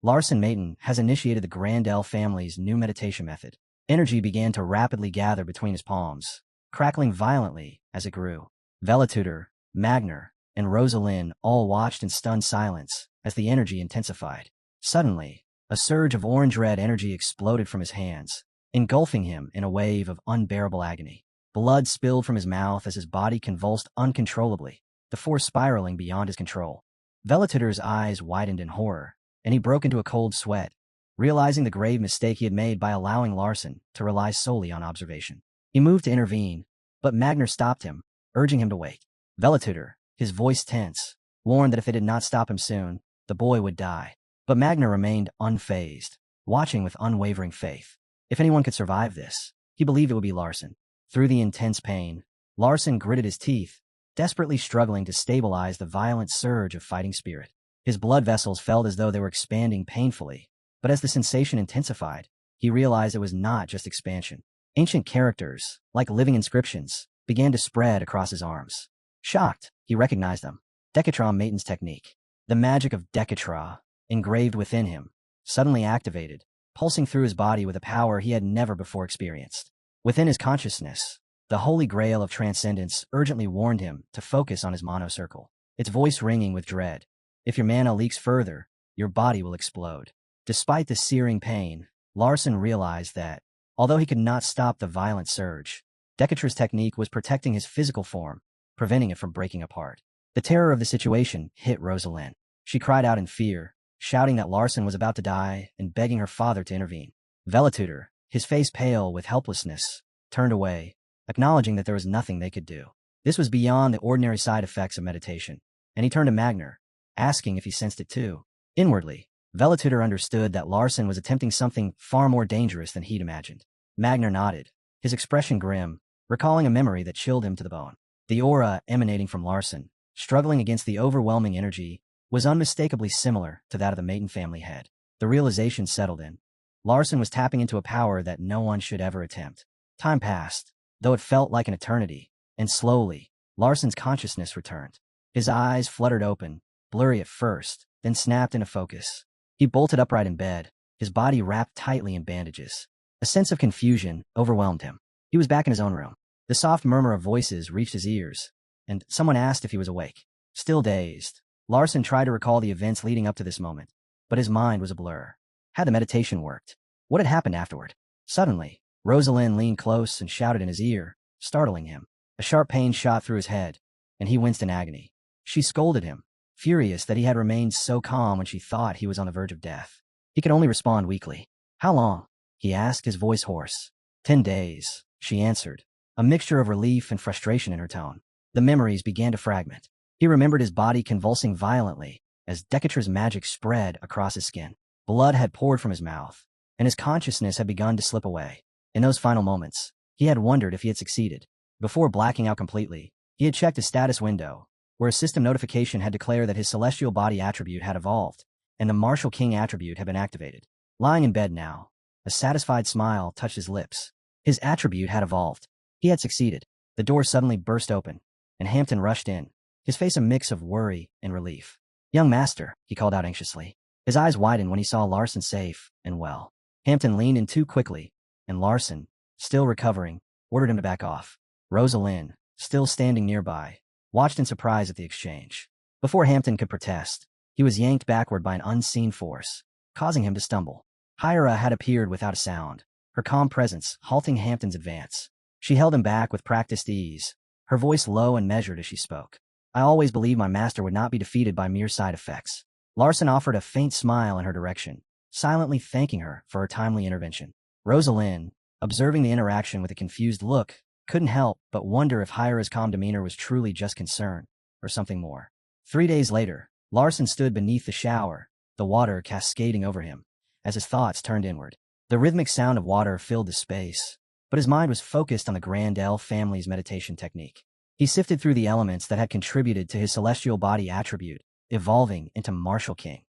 Larson Mayton has initiated the Grandel family's new meditation method. Energy began to rapidly gather between his palms, crackling violently as it grew. Velatutor, Magner, and Rosalind all watched in stunned silence as the energy intensified. Suddenly, a surge of orange-red energy exploded from his hands, engulfing him in a wave of unbearable agony. Blood spilled from his mouth as his body convulsed uncontrollably, the force spiraling beyond his control. Velatutor's eyes widened in horror, and he broke into a cold sweat, realizing the grave mistake he had made by allowing Larson to rely solely on observation. He moved to intervene, but Magner stopped him, urging him to wait. Velatutor, his voice tense, warned that if they did not stop him soon, the boy would die. But Magner remained unfazed, watching with unwavering faith. If anyone could survive this, he believed it would be Larson. Through the intense pain, Larson gritted his teeth, desperately struggling to stabilize the violent surge of fighting spirit. His blood vessels felt as though they were expanding painfully, but as the sensation intensified, he realized it was not just expansion. Ancient characters, like living inscriptions, began to spread across his arms. Shocked, he recognized them. Decatron Mayton's technique. The magic of Decatra, engraved within him, suddenly activated, pulsing through his body with a power he had never before experienced. Within his consciousness, the holy grail of transcendence urgently warned him to focus on his monocircle, its voice ringing with dread. If your mana leaks further, your body will explode. Despite the searing pain, Larson realized that, although he could not stop the violent surge, Decatra's technique was protecting his physical form, preventing it from breaking apart. The terror of the situation hit Rosalind. She cried out in fear, shouting that Larson was about to die and begging her father to intervene. Velatutor, his face pale with helplessness, turned away, acknowledging that there was nothing they could do. This was beyond the ordinary side effects of meditation, and he turned to Magner, asking if he sensed it too. Inwardly, Velatutor understood that Larson was attempting something far more dangerous than he'd imagined. Magner nodded, his expression grim, recalling a memory that chilled him to the bone. The aura emanating from Larson, struggling against the overwhelming energy, was unmistakably similar to that of the Maiden family head. The realization settled in. Larson was tapping into a power that no one should ever attempt. Time passed, though it felt like an eternity, and slowly, Larson's consciousness returned. His eyes fluttered open, blurry at first, then snapped into focus. He bolted upright in bed, his body wrapped tightly in bandages. A sense of confusion overwhelmed him. He was back in his own room. The soft murmur of voices reached his ears, and someone asked if he was awake. Still dazed, Larson tried to recall the events leading up to this moment, but his mind was a blur. Had the meditation worked? What had happened afterward? Suddenly, Rosalind leaned close and shouted in his ear, startling him. A sharp pain shot through his head, and he winced in agony. She scolded him, furious that he had remained so calm when she thought he was on the verge of death. He could only respond weakly. "How long?" he asked, his voice hoarse. 10 days, she answered, a mixture of relief and frustration in her tone. The memories began to fragment. He remembered his body convulsing violently as Decatur's magic spread across his skin. Blood had poured from his mouth, and his consciousness had begun to slip away. In those final moments, he had wondered if he had succeeded. Before blacking out completely, he had checked his status window, where a system notification had declared that his celestial body attribute had evolved, and the Martial King attribute had been activated. Lying in bed now, a satisfied smile touched his lips. His attribute had evolved. He had succeeded. The door suddenly burst open, and Hampton rushed in, his face a mix of worry and relief. "Young master," he called out anxiously. His eyes widened when he saw Larson safe and well. Hampton leaned in too quickly, and Larson, still recovering, ordered him to back off. Rosalind, still standing nearby, watched in surprise at the exchange. Before Hampton could protest, he was yanked backward by an unseen force, causing him to stumble. Hyra had appeared without a sound, her calm presence halting Hampton's advance. She held him back with practiced ease, her voice low and measured as she spoke. "I always believed my master would not be defeated by mere side effects." Larson offered a faint smile in her direction, silently thanking her for her timely intervention. Rosalind, observing the interaction with a confused look, couldn't help but wonder if Hyra's calm demeanor was truly just concern, or something more. 3 days later, Larson stood beneath the shower, the water cascading over him, as his thoughts turned inward. The rhythmic sound of water filled the space, but his mind was focused on the Grandel family's meditation technique. He sifted through the elements that had contributed to his celestial body attribute, evolving into Martial King.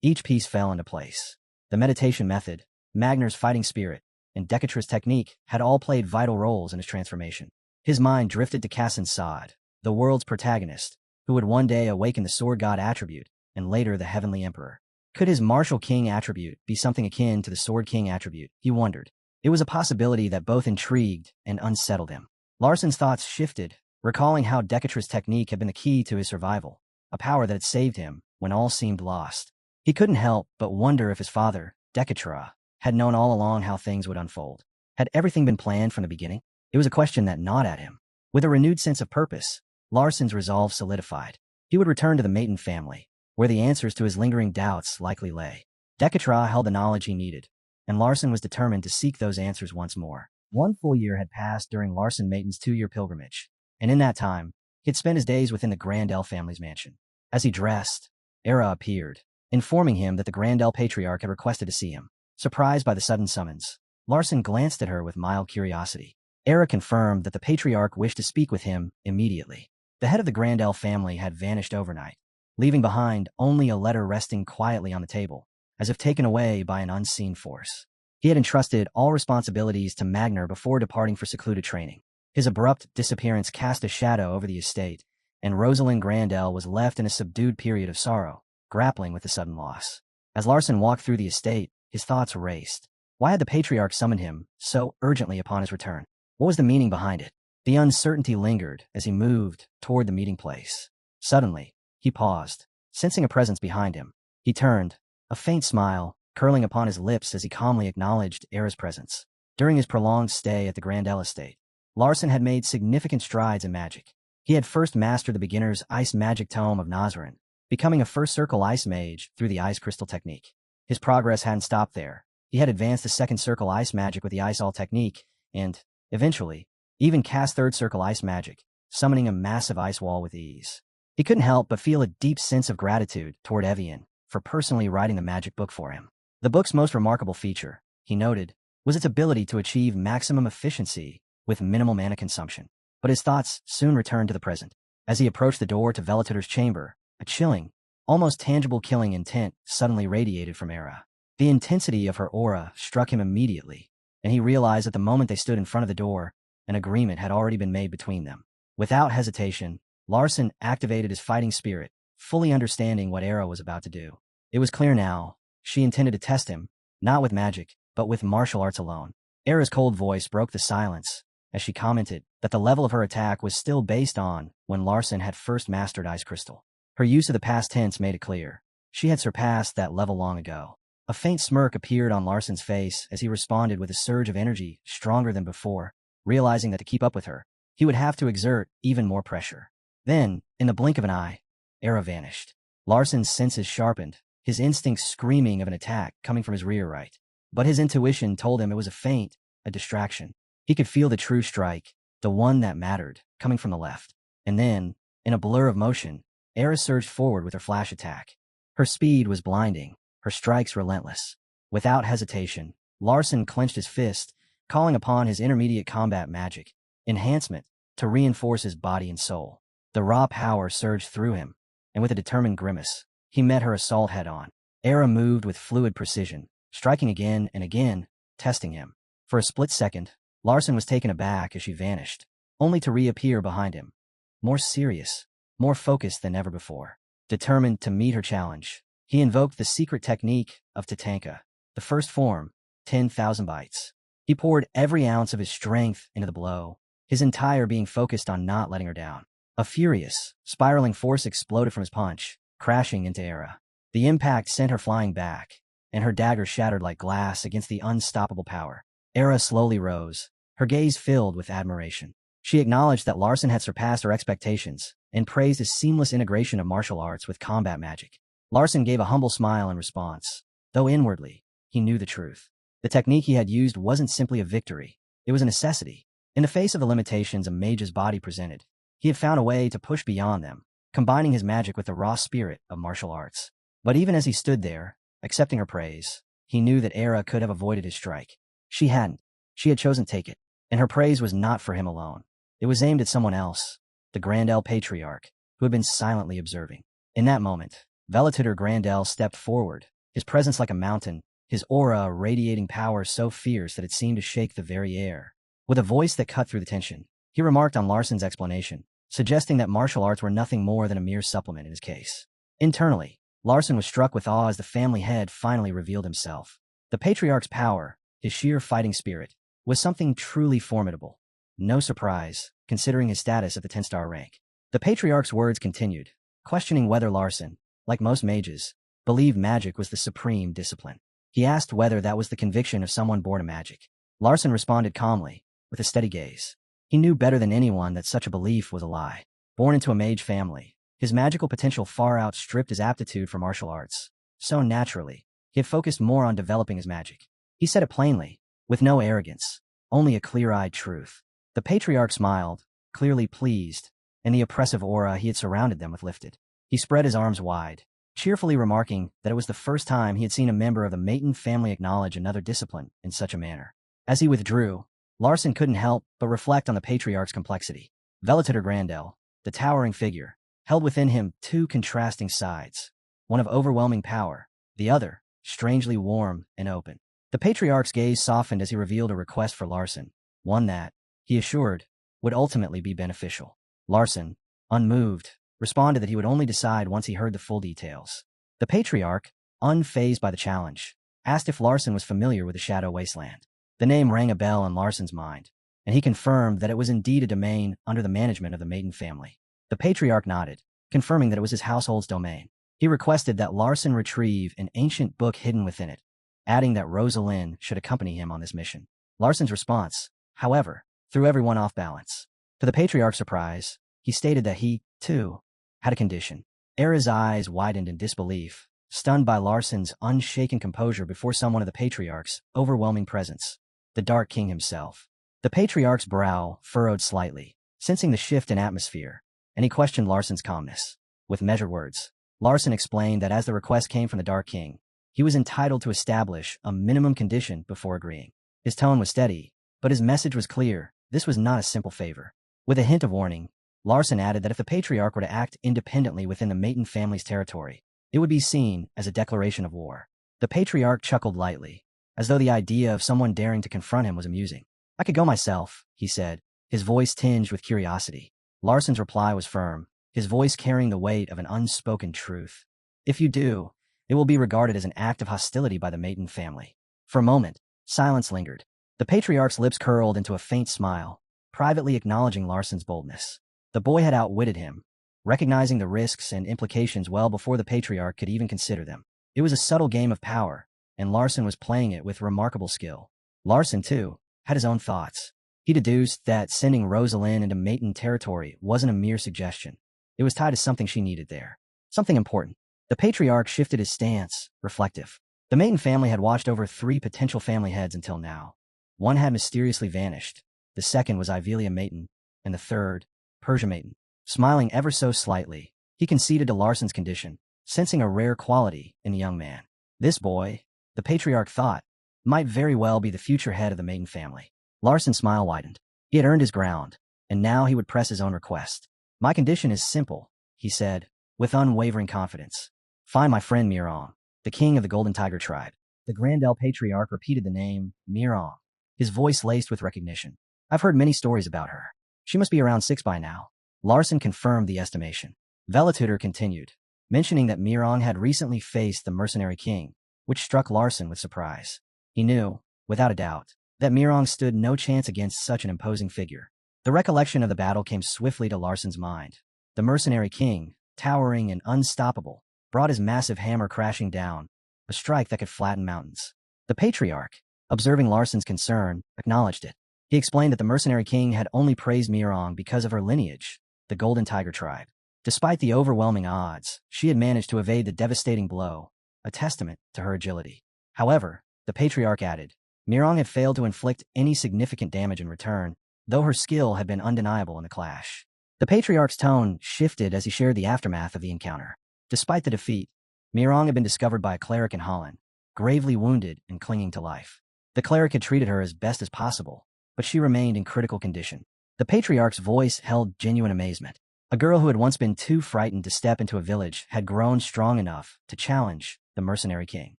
Each piece fell into place. The meditation method, Magner's fighting spirit, and Decatur's technique had all played vital roles in his transformation. His mind drifted to Cassin Sod, the world's protagonist, who would one day awaken the Sword God attribute, and later the Heavenly Emperor. Could his Martial King attribute be something akin to the Sword King attribute? He wondered. It was a possibility that both intrigued and unsettled him. Larson's thoughts shifted, recalling how Decatur's technique had been the key to his survival, a power that had saved him when all seemed lost. He couldn't help but wonder if his father, Decatur, had known all along how things would unfold. Had everything been planned from the beginning? It was a question that gnawed at him. With a renewed sense of purpose, Larson's resolve solidified. He would return to the Maiden family, where the answers to his lingering doubts likely lay. Decatur held the knowledge he needed, and Larson was determined to seek those answers once more. 1 full year had passed during Larson Maiden's 2-year pilgrimage, and in that time, he had spent his days within the Grandel family's mansion. As he dressed, Era appeared, informing him that the Grandel patriarch had requested to see him. Surprised by the sudden summons, Larson glanced at her with mild curiosity. Era confirmed that the patriarch wished to speak with him immediately. The head of the Grandel family had vanished overnight, leaving behind only a letter resting quietly on the table, as if taken away by an unseen force. He had entrusted all responsibilities to Magner before departing for secluded training. His abrupt disappearance cast a shadow over the estate, and Rosalind Grandel was left in a subdued period of sorrow, grappling with the sudden loss. As Larson walked through the estate, his thoughts raced. Why had the patriarch summoned him so urgently upon his return? What was the meaning behind it? The uncertainty lingered as he moved toward the meeting place. Suddenly, he paused, sensing a presence behind him. He turned, a faint smile curling upon his lips as he calmly acknowledged Era's presence. During his prolonged stay at the Grandel estate, Larson had made significant strides in magic. He had first mastered the beginner's Ice Magic Tome of Nazarin, becoming a First Circle Ice Mage through the Ice Crystal technique. His progress hadn't stopped there. He had advanced the Second Circle Ice Magic with the Ice All technique, and, eventually, even cast Third Circle Ice Magic, summoning a massive ice wall with ease. He couldn't help but feel a deep sense of gratitude toward Evian for personally writing the magic book for him. The book's most remarkable feature, he noted, was its ability to achieve maximum efficiency with minimal mana consumption. But his thoughts soon returned to the present. As he approached the door to Velitutor's chamber, a chilling, almost tangible killing intent suddenly radiated from Era. The intensity of her aura struck him immediately, and he realized at the moment they stood in front of the door, an agreement had already been made between them. Without hesitation, Larson activated his fighting spirit, fully understanding what Era was about to do. It was clear now, she intended to test him, not with magic, but with martial arts alone. Era's cold voice broke the silence, as she commented that the level of her attack was still based on when Larson had first mastered Ice Crystal. Her use of the past tense made it clear. She had surpassed that level long ago. A faint smirk appeared on Larson's face as he responded with a surge of energy stronger than before, realizing that to keep up with her, he would have to exert even more pressure. Then, in the blink of an eye, Era vanished. Larson's senses sharpened, his instincts screaming of an attack coming from his rear right. But his intuition told him it was a feint, a distraction. He could feel the true strike, the one that mattered, coming from the left. And then, in a blur of motion, Era surged forward with her flash attack. Her speed was blinding, her strikes relentless. Without hesitation, Larson clenched his fist, calling upon his intermediate combat magic, enhancement, to reinforce his body and soul. The raw power surged through him, and with a determined grimace, he met her assault head-on. Era moved with fluid precision, striking again and again, testing him. For a split second, Larson was taken aback as she vanished, only to reappear behind him, more serious, more focused than ever before. Determined to meet her challenge, he invoked the secret technique of Tatanka, the first form, 10,000 bites. He poured every ounce of his strength into the blow, his entire being focused on not letting her down. A furious, spiraling force exploded from his punch, crashing into Era. The impact sent her flying back, and her dagger shattered like glass against the unstoppable power. Era slowly rose, her gaze filled with admiration. She acknowledged that Larson had surpassed her expectations and praised his seamless integration of martial arts with combat magic. Larson gave a humble smile in response, though inwardly, he knew the truth. The technique he had used wasn't simply a victory, it was a necessity. In the face of the limitations a mage's body presented, he had found a way to push beyond them, combining his magic with the raw spirit of martial arts. But even as he stood there, accepting her praise, he knew that Era could have avoided his strike. She hadn't. She had chosen to take it, and her praise was not for him alone. It was aimed at someone else, the Grandel Patriarch, who had been silently observing. In that moment, Velitutor Grandel stepped forward, his presence like a mountain, his aura radiating power so fierce that it seemed to shake the very air. With a voice that cut through the tension, he remarked on Larson's explanation, suggesting that martial arts were nothing more than a mere supplement in his case. Internally, Larson was struck with awe as the family head finally revealed himself. The Patriarch's power, his sheer fighting spirit, was something truly formidable. No surprise, considering his status at the 10-star rank. The Patriarch's words continued, questioning whether Larson, like most mages, believed magic was the supreme discipline. He asked whether that was the conviction of someone born to magic. Larson responded calmly, with a steady gaze. He knew better than anyone that such a belief was a lie. Born into a mage family, his magical potential far outstripped his aptitude for martial arts. So naturally, he had focused more on developing his magic. He said it plainly, with no arrogance, only a clear-eyed truth. The Patriarch smiled, clearly pleased, and the oppressive aura he had surrounded them with lifted. He spread his arms wide, cheerfully remarking that it was the first time he had seen a member of the Maton family acknowledge another discipline in such a manner. As he withdrew, Larson couldn't help but reflect on the Patriarch's complexity. Velitutor Grandel, the towering figure, held within him two contrasting sides, one of overwhelming power, the other, strangely warm and open. The Patriarch's gaze softened as he revealed a request for Larson, one that, he assured, would ultimately be beneficial. Larson, unmoved, responded that he would only decide once he heard the full details. The Patriarch, unfazed by the challenge, asked if Larson was familiar with the Shadow Wasteland. The name rang a bell in Larson's mind, and he confirmed that it was indeed a domain under the management of the Maton family. The Patriarch nodded, confirming that it was his household's domain. He requested that Larson retrieve an ancient book hidden within it, adding that Rosalind should accompany him on this mission. Larson's response, however, threw everyone off balance. To the Patriarch's surprise, he stated that he, too, had a condition. Era's eyes widened in disbelief, stunned by Larson's unshaken composure before someone of the Patriarch's overwhelming presence, the Dark King himself. The Patriarch's brow furrowed slightly, sensing the shift in atmosphere, and he questioned Larson's calmness. With measured words, Larson explained that as the request came from the Dark King, he was entitled to establish a minimum condition before agreeing. His tone was steady, but his message was clear. This was not a simple favor. With a hint of warning, Larson added that if the patriarch were to act independently within the Maton family's territory, it would be seen as a declaration of war. The patriarch chuckled lightly, as though the idea of someone daring to confront him was amusing. I could go myself, he said, his voice tinged with curiosity. Larson's reply was firm, his voice carrying the weight of an unspoken truth. If you do, it will be regarded as an act of hostility by the Maton family. For a moment, silence lingered. The patriarch's lips curled into a faint smile, privately acknowledging Larson's boldness. The boy had outwitted him, recognizing the risks and implications well before the patriarch could even consider them. It was a subtle game of power, and Larson was playing it with remarkable skill. Larson, too, had his own thoughts. He deduced that sending Rosalind into Maton territory wasn't a mere suggestion. It was tied to something she needed there. Something important. The patriarch shifted his stance, reflective. The Maton family had watched over 3 potential family heads until now. One had mysteriously vanished. The second was Ivelia Maton, and the third, Persia Maton. Smiling ever so slightly, he conceded to Larson's condition, sensing a rare quality in the young man. This boy, the patriarch thought, might very well be the future head of the Maton family. Larson's smile widened. He had earned his ground, and now he would press his own request. My condition is simple, he said, with unwavering confidence. Find my friend Mirong, the king of the Golden Tiger tribe. The Grandel patriarch repeated the name, Mirong, his voice laced with recognition. I've heard many stories about her. She must be around 6 by now. Larson confirmed the estimation. Velatutor continued, mentioning that Mirong had recently faced the mercenary king, which struck Larson with surprise. He knew, without a doubt, that Mirong stood no chance against such an imposing figure. The recollection of the battle came swiftly to Larson's mind. The mercenary king, towering and unstoppable, brought his massive hammer crashing down, a strike that could flatten mountains. The patriarch, observing Larson's concern, acknowledged it. He explained that the mercenary king had only praised Mirong because of her lineage, the Golden Tiger tribe. Despite the overwhelming odds, she had managed to evade the devastating blow, a testament to her agility. However, the patriarch added, Mirong had failed to inflict any significant damage in return, though her skill had been undeniable in the clash. The patriarch's tone shifted as he shared the aftermath of the encounter. Despite the defeat, Mirong had been discovered by a cleric in Holland, gravely wounded and clinging to life. The cleric had treated her as best as possible, but she remained in critical condition. The patriarch's voice held genuine amazement. A girl who had once been too frightened to step into a village had grown strong enough to challenge the mercenary king.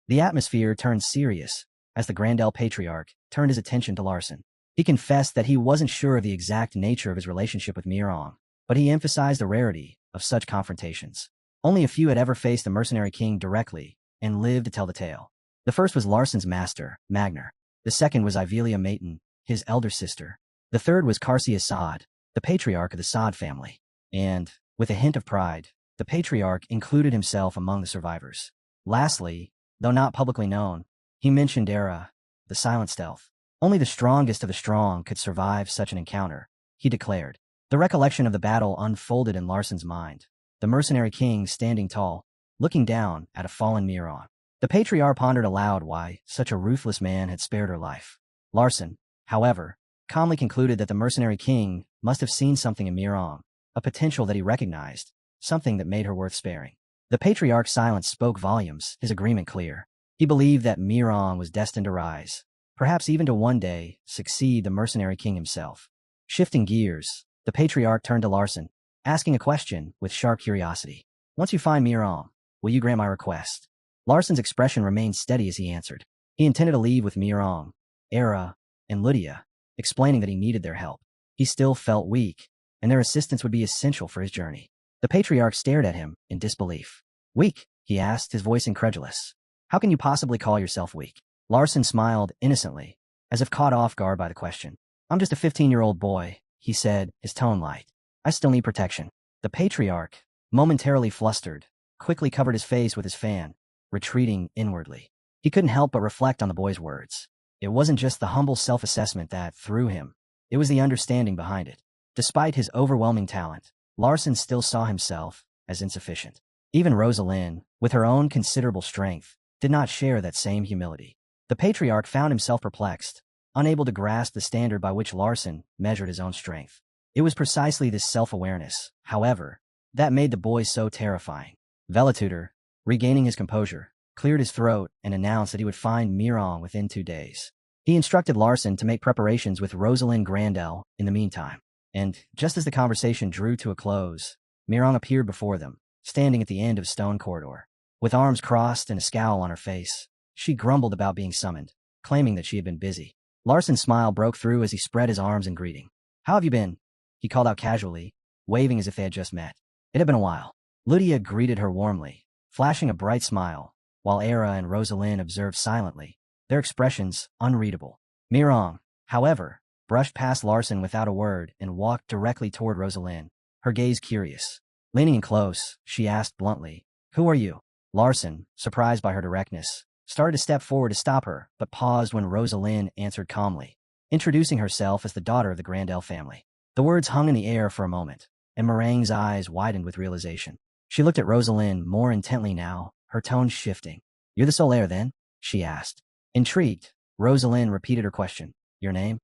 The atmosphere turned serious as the Grandel patriarch turned his attention to Larson. He confessed that he wasn't sure of the exact nature of his relationship with Mirong, but he emphasized the rarity of such confrontations. Only a few had ever faced the mercenary king directly and lived to tell the tale. The first was Larson's master, Magnar. The second was Ivelia Maton, his elder sister. The third was Karsia Saad, the patriarch of the Saad family. And, with a hint of pride, the patriarch included himself among the survivors. Lastly, though not publicly known, he mentioned Era, the silent stealth. Only the strongest of the strong could survive such an encounter, he declared. The recollection of the battle unfolded in Larson's mind. The mercenary king standing tall, looking down at a fallen Mirong. The patriarch pondered aloud why such a ruthless man had spared her life. Larson, however, calmly concluded that the mercenary king must have seen something in Mirong, a potential that he recognized, something that made her worth sparing. The patriarch's silence spoke volumes, his agreement clear. He believed that Mirong was destined to rise, perhaps even to one day succeed the mercenary king himself. Shifting gears, the patriarch turned to Larson, asking a question with sharp curiosity. Once you find Mirong, will you grant my request? Larson's expression remained steady as he answered. He intended to leave with Mirong, Era, and Lydia, explaining that he needed their help. He still felt weak, and their assistance would be essential for his journey. The patriarch stared at him in disbelief. Weak? He asked, his voice incredulous. How can you possibly call yourself weak? Larson smiled innocently, as if caught off guard by the question. I'm just a 15-year-old boy, he said, his tone light. I still need protection. The patriarch, momentarily flustered, quickly covered his face with his fan, retreating inwardly. He couldn't help but reflect on the boy's words. It wasn't just the humble self-assessment that threw him. It was the understanding behind it. Despite his overwhelming talent, Larson still saw himself as insufficient. Even Rosalind, with her own considerable strength, did not share that same humility. The patriarch found himself perplexed, unable to grasp the standard by which Larson measured his own strength. It was precisely this self-awareness, however, that made the boy so terrifying. Velatutor, regaining his composure, cleared his throat and announced that he would find Mirong within 2 days. He instructed Larson to make preparations with Rosalind Grandel in the meantime. And, just as the conversation drew to a close, Mirong appeared before them, standing at the end of a stone corridor. With arms crossed and a scowl on her face, she grumbled about being summoned, claiming that she had been busy. Larson's smile broke through as he spread his arms in greeting. "How have you been?" he called out casually, waving as if they had just met. It had been a while. Lydia greeted her warmly, flashing a bright smile, while Era and Rosalind observed silently, their expressions unreadable. Mirong, however, brushed past Larson without a word and walked directly toward Rosalind, her gaze curious. Leaning in close, she asked bluntly, "Who are you?" Larson, surprised by her directness, started to step forward to stop her, but paused when Rosalind answered calmly, introducing herself as the daughter of the Grandel family. The words hung in the air for a moment, and Meringue's eyes widened with realization. She looked at Rosalind more intently now, her tone shifting. "You're the sole heir, then?" she asked. Intrigued, Rosalind repeated her question. "Your name?"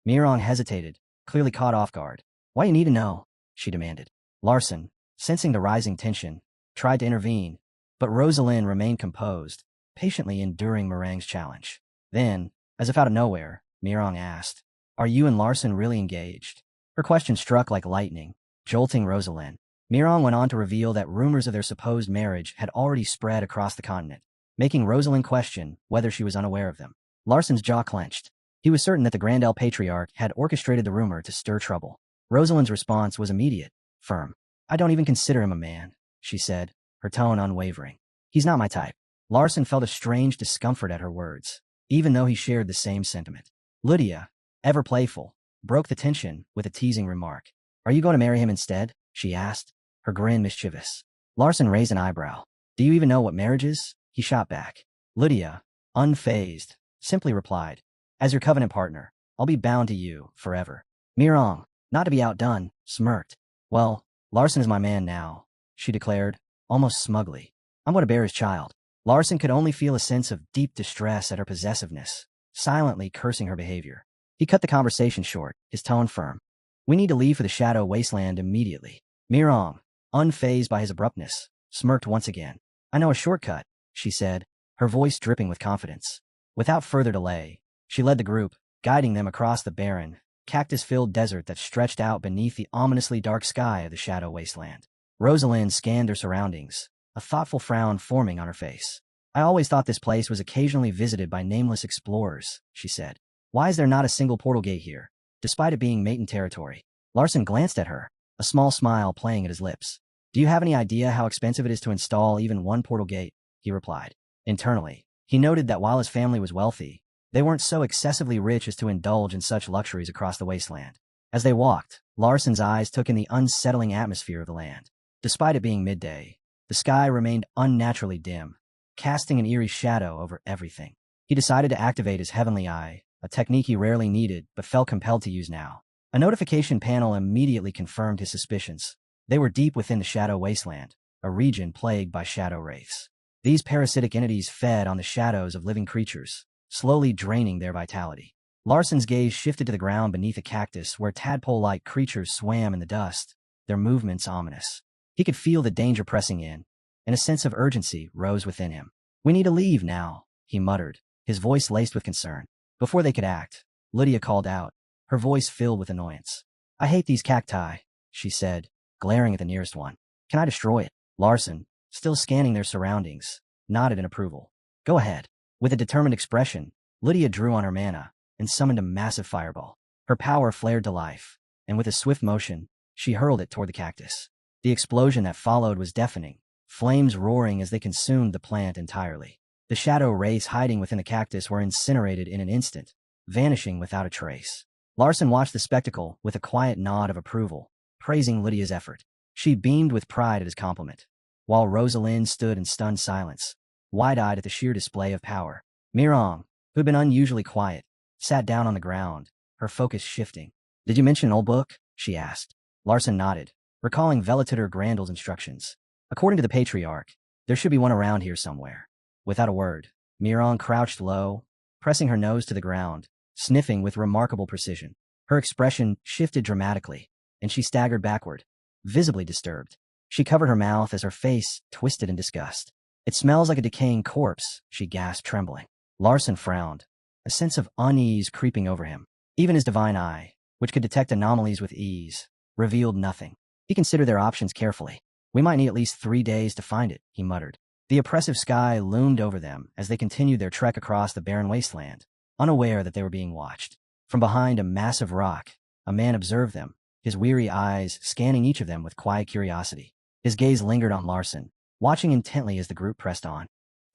Mirong hesitated, clearly caught off guard. "Why you need to know?" she demanded. Larson, sensing the rising tension, tried to intervene, but Rosalind remained composed, patiently enduring Meringue's challenge. Then, as if out of nowhere, Mirong asked, "Are you and Larson really engaged?" Her question struck like lightning, jolting Rosalind. Mirong went on to reveal that rumors of their supposed marriage had already spread across the continent, making Rosalind question whether she was unaware of them. Larson's jaw clenched. He was certain that the Grandel patriarch had orchestrated the rumor to stir trouble. Rosalind's response was immediate, firm. "I don't even consider him a man," she said, her tone unwavering. "He's not my type." Larson felt a strange discomfort at her words, even though he shared the same sentiment. Lydia, ever playful, broke the tension with a teasing remark. "Are you going to marry him instead?" she asked, her grin mischievous. Larson raised an eyebrow. "Do you even know what marriage is?" he shot back. Lydia, unfazed, simply replied, "As your covenant partner, I'll be bound to you forever." Mirong, not to be outdone, smirked. "Well, Larson is my man now," she declared, almost smugly. "I'm going to bear his child." Larson could only feel a sense of deep distress at her possessiveness, silently cursing her behavior. He cut the conversation short, his tone firm. "We need to leave for the Shadow Wasteland immediately." Mirong, unfazed by his abruptness, smirked once again. "I know a shortcut," she said, her voice dripping with confidence. Without further delay, she led the group, guiding them across the barren, cactus-filled desert that stretched out beneath the ominously dark sky of the Shadow Wasteland. Rosalind scanned her surroundings, a thoughtful frown forming on her face. "I always thought this place was occasionally visited by nameless explorers," she said. "Why is there not a single portal gate here, despite it being Maiden territory?" Larson glanced at her, a small smile playing at his lips. "Do you have any idea how expensive it is to install even one portal gate?" he replied. Internally, he noted that while his family was wealthy, they weren't so excessively rich as to indulge in such luxuries across the wasteland. As they walked, Larson's eyes took in the unsettling atmosphere of the land. Despite it being midday, the sky remained unnaturally dim, casting an eerie shadow over everything. He decided to activate his heavenly eye, a technique he rarely needed but felt compelled to use now. A notification panel immediately confirmed his suspicions. They were deep within the Shadow Wasteland, a region plagued by shadow wraiths. These parasitic entities fed on the shadows of living creatures, slowly draining their vitality. Larson's gaze shifted to the ground beneath a cactus where tadpole-like creatures swam in the dust, their movements ominous. He could feel the danger pressing in, and a sense of urgency rose within him. "We need to leave now," he muttered, his voice laced with concern. Before they could act, Lydia called out, her voice filled with annoyance. "I hate these cacti," she said, glaring at the nearest one. "Can I destroy it?" Larson, still scanning their surroundings, nodded in approval. "Go ahead." With a determined expression, Lydia drew on her mana and summoned a massive fireball. Her power flared to life, and with a swift motion, she hurled it toward the cactus. The explosion that followed was deafening, flames roaring as they consumed the plant entirely. The shadow wraiths hiding within the cactus were incinerated in an instant, vanishing without a trace. Larson watched the spectacle with a quiet nod of approval, praising Lydia's effort. She beamed with pride at his compliment, while Rosalind stood in stunned silence, wide-eyed at the sheer display of power. Mirong, who had been unusually quiet, sat down on the ground, her focus shifting. "Did you mention an old book?" she asked. Larson nodded, recalling Velitutor Grandel's instructions. "According to the Patriarch, there should be one around here somewhere." Without a word, Mirong crouched low, pressing her nose to the ground, sniffing with remarkable precision. Her expression shifted dramatically, and she staggered backward, visibly disturbed. She covered her mouth as her face twisted in disgust. "It smells like a decaying corpse," she gasped, trembling. Larson frowned. a sense of unease creeping over him. Even his divine eye, which could detect anomalies with ease, revealed nothing. He considered their options carefully. We might need at least 3 days to find it, he muttered. The oppressive sky loomed over them as they continued their trek across the barren wasteland, unaware that they were being watched. From behind a massive rock, a man observed them, his weary eyes scanning each of them with quiet curiosity. His gaze lingered on Larson, watching intently as the group pressed on.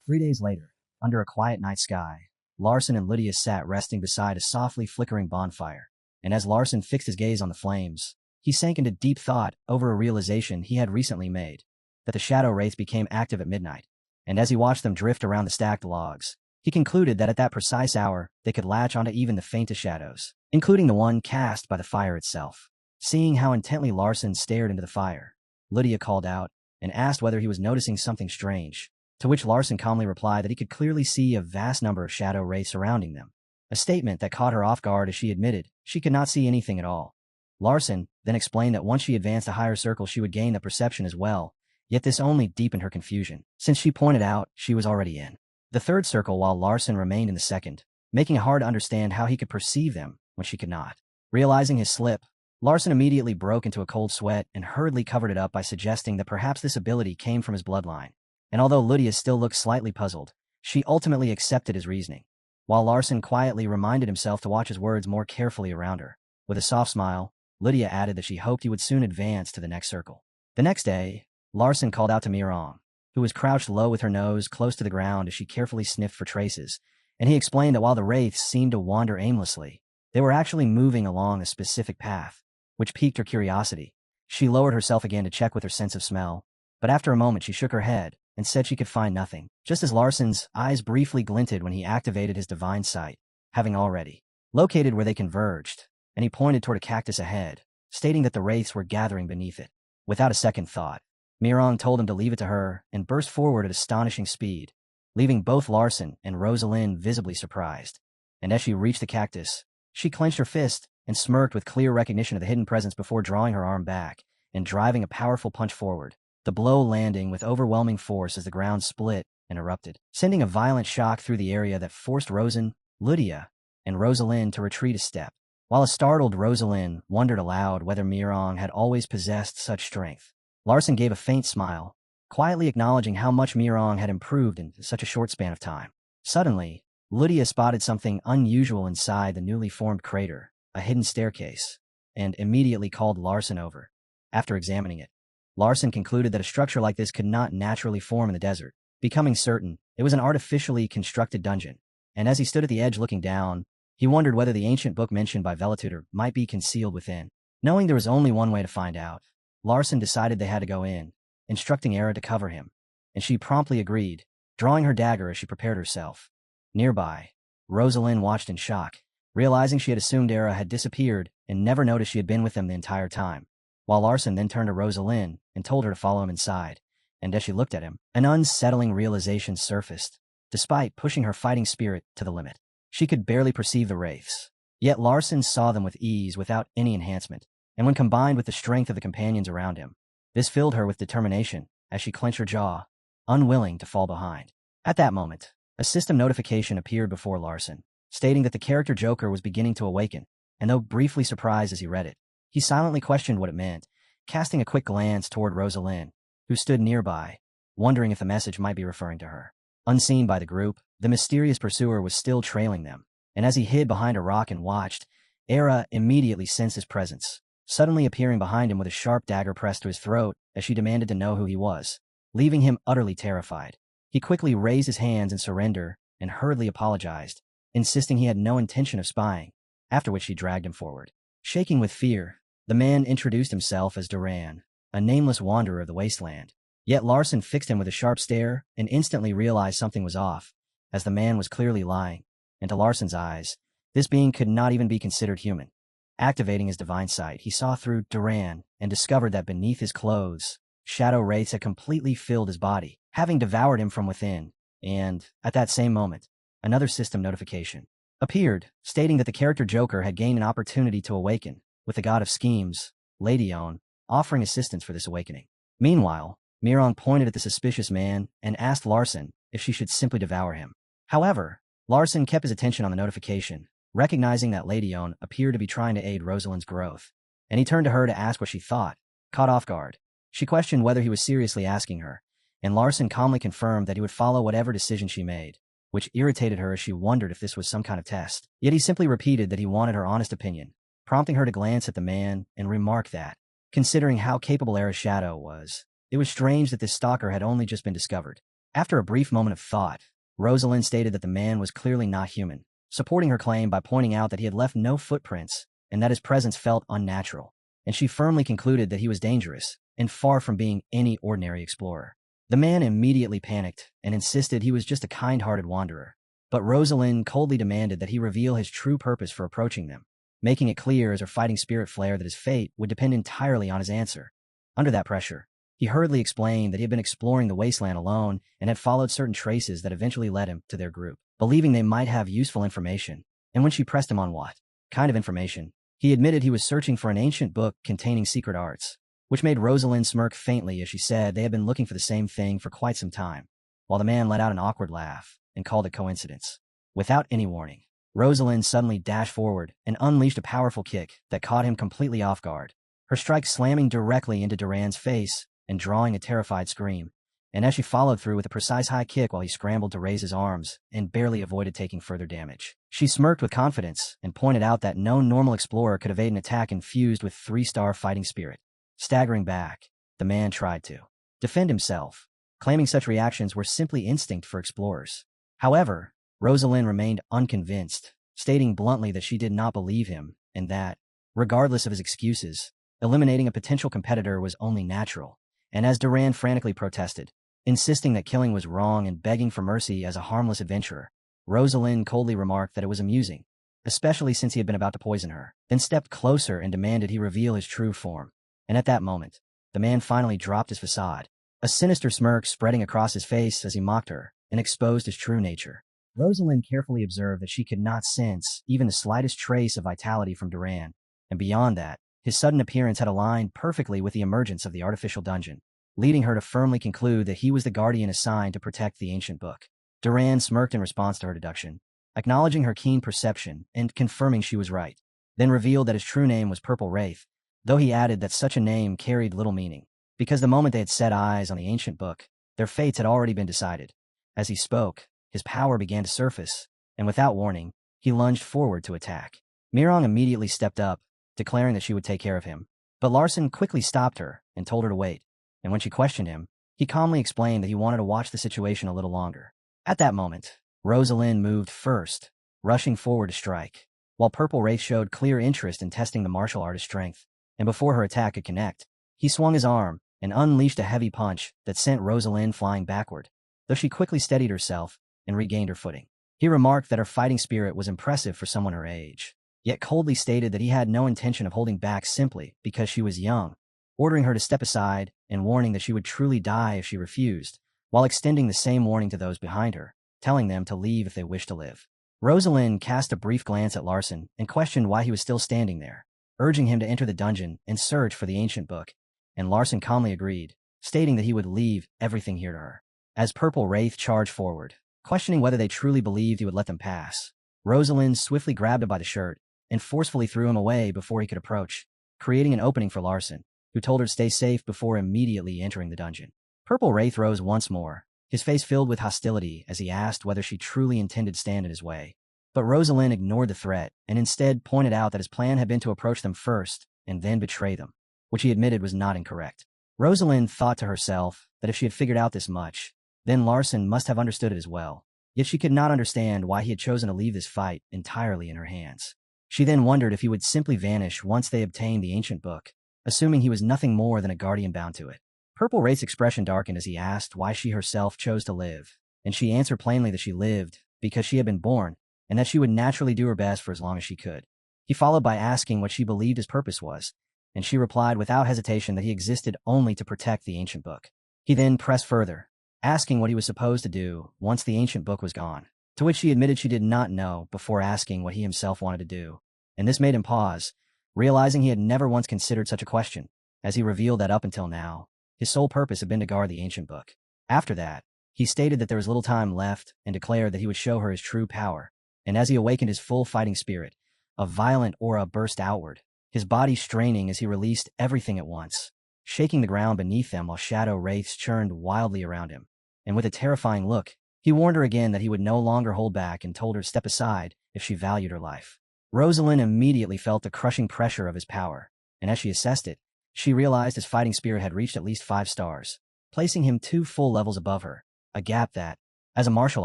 3 days later, under a quiet night sky, Larson and Lydia sat resting beside a softly flickering bonfire, and as Larson fixed his gaze on the flames, he sank into deep thought over a realization he had recently made, that the shadow wraith became active at midnight, and as he watched them drift around the stacked logs, he concluded that at that precise hour they could latch onto even the faintest shadows, including the one cast by the fire itself. Seeing how intently Larson stared into the fire, Lydia called out and asked whether he was noticing something strange, to which Larson calmly replied that he could clearly see a vast number of shadow wraiths surrounding them, a statement that caught her off guard as she admitted she could not see anything at all. Larson then explained that once she advanced a higher circle she would gain the perception as well, yet this only deepened her confusion, since she pointed out she was already in the third circle while Larson remained in the second, making it hard to understand how he could perceive them when she could not. Realizing his slip, Larson immediately broke into a cold sweat and hurriedly covered it up by suggesting that perhaps this ability came from his bloodline. And although Lydia still looked slightly puzzled, she ultimately accepted his reasoning, while Larson quietly reminded himself to watch his words more carefully around her. With a soft smile, Lydia added that she hoped he would soon advance to the next circle. The next day, Larson called out to Mirong, who was crouched low with her nose close to the ground as she carefully sniffed for traces, and he explained that while the wraiths seemed to wander aimlessly, they were actually moving along a specific path, which piqued her curiosity. She lowered herself again to check with her sense of smell, but after a moment she shook her head and said she could find nothing, just as Larson's eyes briefly glinted when he activated his divine sight, having already located where they converged, and he pointed toward a cactus ahead, stating that the wraiths were gathering beneath it. Without a second thought, Mirong told him to leave it to her and burst forward at astonishing speed, leaving both Larson and Rosalind visibly surprised. And as she reached the cactus, she clenched her fist and smirked with clear recognition of the hidden presence before drawing her arm back and driving a powerful punch forward, the blow landing with overwhelming force as the ground split and erupted, sending a violent shock through the area that forced Rosen, Lydia, and Rosalind to retreat a step, while a startled Rosalind wondered aloud whether Mirong had always possessed such strength. Larson gave a faint smile, quietly acknowledging how much Mirong had improved in such a short span of time. Suddenly, Lydia spotted something unusual inside the newly formed crater, a hidden staircase, and immediately called Larson over. After examining it, Larson concluded that a structure like this could not naturally form in the desert, becoming certain it was an artificially constructed dungeon, and as he stood at the edge looking down, he wondered whether the ancient book mentioned by Velitutor might be concealed within. Knowing there was only one way to find out, Larson decided they had to go in, instructing Era to cover him, and she promptly agreed, drawing her dagger as she prepared herself. Nearby, Rosalind watched in shock, realizing she had assumed Era had disappeared and never noticed she had been with them the entire time, while Larson then turned to Rosalind and told her to follow him inside, and as she looked at him, an unsettling realization surfaced. Despite pushing her fighting spirit to the limit, she could barely perceive the wraiths, yet Larson saw them with ease without any enhancement, and when combined with the strength of the companions around him, this filled her with determination as she clenched her jaw, unwilling to fall behind. At that moment, a system notification appeared before Larson, stating that the character Joker was beginning to awaken, and though briefly surprised as he read it, he silently questioned what it meant, casting a quick glance toward Rosalind, who stood nearby, wondering if the message might be referring to her. Unseen by the group, the mysterious pursuer was still trailing them, and as he hid behind a rock and watched, Era immediately sensed his presence, suddenly appearing behind him with a sharp dagger pressed to his throat as she demanded to know who he was, leaving him utterly terrified. He quickly raised his hands in surrender and hurriedly apologized, insisting he had no intention of spying, after which she dragged him forward. Shaking with fear, the man introduced himself as Duran, a nameless wanderer of the wasteland. Yet Larson fixed him with a sharp stare and instantly realized something was off, as the man was clearly lying, and to Larson's eyes, this being could not even be considered human. Activating his divine sight, he saw through Duran and discovered that beneath his clothes, shadow wraiths had completely filled his body, having devoured him from within, and, at that same moment, another system notification appeared, stating that the character Joker had gained an opportunity to awaken, with the god of schemes, Ladion, offering assistance for this awakening. Meanwhile, Mirong pointed at the suspicious man and asked Larson if she should simply devour him. However, Larson kept his attention on the notification, recognizing that Lady One appeared to be trying to aid Rosalind's growth, and he turned to her to ask what she thought. Caught off guard, she questioned whether he was seriously asking her, and Larson calmly confirmed that he would follow whatever decision she made, which irritated her as she wondered if this was some kind of test. Yet he simply repeated that he wanted her honest opinion, prompting her to glance at the man and remark that, considering how capable Era's shadow was, it was strange that this stalker had only just been discovered. After a brief moment of thought, Rosalind stated that the man was clearly not human, supporting her claim by pointing out that he had left no footprints and that his presence felt unnatural, and she firmly concluded that he was dangerous and far from being any ordinary explorer. The man immediately panicked and insisted he was just a kind-hearted wanderer, but Rosalind coldly demanded that he reveal his true purpose for approaching them, making it clear as her fighting spirit flared that his fate would depend entirely on his answer. Under that pressure, he hurriedly explained that he had been exploring the wasteland alone and had followed certain traces that eventually led him to their group, believing they might have useful information. And when she pressed him on what kind of information, he admitted he was searching for an ancient book containing secret arts, which made Rosalind smirk faintly as she said they had been looking for the same thing for quite some time, while the man let out an awkward laugh and called it coincidence. Without any warning, Rosalind suddenly dashed forward and unleashed a powerful kick that caught him completely off guard, her strike slamming directly into Duran's face and drawing a terrified scream, and as she followed through with a precise high kick while he scrambled to raise his arms and barely avoided taking further damage. She smirked with confidence and pointed out that no normal explorer could evade an attack infused with 3-star fighting spirit. Staggering back, the man tried to defend himself, claiming such reactions were simply instinct for explorers. However, Rosalind remained unconvinced, stating bluntly that she did not believe him and that, regardless of his excuses, eliminating a potential competitor was only natural. And as Duran frantically protested, insisting that killing was wrong and begging for mercy as a harmless adventurer, Rosalind coldly remarked that it was amusing, especially since he had been about to poison her, then stepped closer and demanded he reveal his true form. And at that moment, the man finally dropped his facade, a sinister smirk spreading across his face as he mocked her and exposed his true nature. Rosalind carefully observed that she could not sense even the slightest trace of vitality from Duran, and beyond that, his sudden appearance had aligned perfectly with the emergence of the artificial dungeon, leading her to firmly conclude that he was the guardian assigned to protect the ancient book. Duran smirked in response to her deduction, acknowledging her keen perception and confirming she was right, then revealed that his true name was Purple Wraith, though he added that such a name carried little meaning, because the moment they had set eyes on the ancient book, their fates had already been decided. As he spoke, his power began to surface, and without warning, he lunged forward to attack. Mirong immediately stepped up, declaring that she would take care of him, but Larson quickly stopped her and told her to wait, and when she questioned him, he calmly explained that he wanted to watch the situation a little longer. At that moment, Rosalind moved first, rushing forward to strike, while Purple Wraith showed clear interest in testing the martial artist's strength, and before her attack could connect, he swung his arm and unleashed a heavy punch that sent Rosalind flying backward, though she quickly steadied herself and regained her footing. He remarked that her fighting spirit was impressive for someone her age, yet coldly stated that he had no intention of holding back simply because she was young, ordering her to step aside and warning that she would truly die if she refused, while extending the same warning to those behind her, telling them to leave if they wished to live. Rosalind cast a brief glance at Larson and questioned why he was still standing there, urging him to enter the dungeon and search for the ancient book, and Larson calmly agreed, stating that he would leave everything here to her. As Purple Wraith charged forward, questioning whether they truly believed he would let them pass, Rosalind swiftly grabbed him by the shirt and forcefully threw him away before he could approach, creating an opening for Larson, who told her to stay safe before immediately entering the dungeon. Purple Wraith rose once more, his face filled with hostility as he asked whether she truly intended to stand in his way. But Rosalind ignored the threat and instead pointed out that his plan had been to approach them first and then betray them, which he admitted was not incorrect. Rosalind thought to herself that if she had figured out this much, then Larson must have understood it as well, yet she could not understand why he had chosen to leave this fight entirely in her hands. She then wondered if he would simply vanish once they obtained the ancient book, assuming he was nothing more than a guardian bound to it. Purple Wraith's expression darkened as he asked why she herself chose to live, and she answered plainly that she lived because she had been born, and that she would naturally do her best for as long as she could. He followed by asking what she believed his purpose was, and she replied without hesitation that he existed only to protect the ancient book. He then pressed further, asking what he was supposed to do once the ancient book was gone, to which she admitted she did not know before asking what he himself wanted to do, and this made him pause, realizing he had never once considered such a question, as he revealed that up until now, his sole purpose had been to guard the ancient book. After that, He stated that there was little time left and declared that he would show her his true power. And as he awakened his full fighting spirit, a violent aura burst outward, his body straining as he released everything at once, shaking the ground beneath them while shadow wraiths churned wildly around him. And with a terrifying look, he warned her again that he would no longer hold back and told her to step aside if she valued her life. Rosalind immediately felt the crushing pressure of his power, and as she assessed it, she realized his fighting spirit had reached at least 5 stars, placing him 2 full levels above her, a gap that, as a martial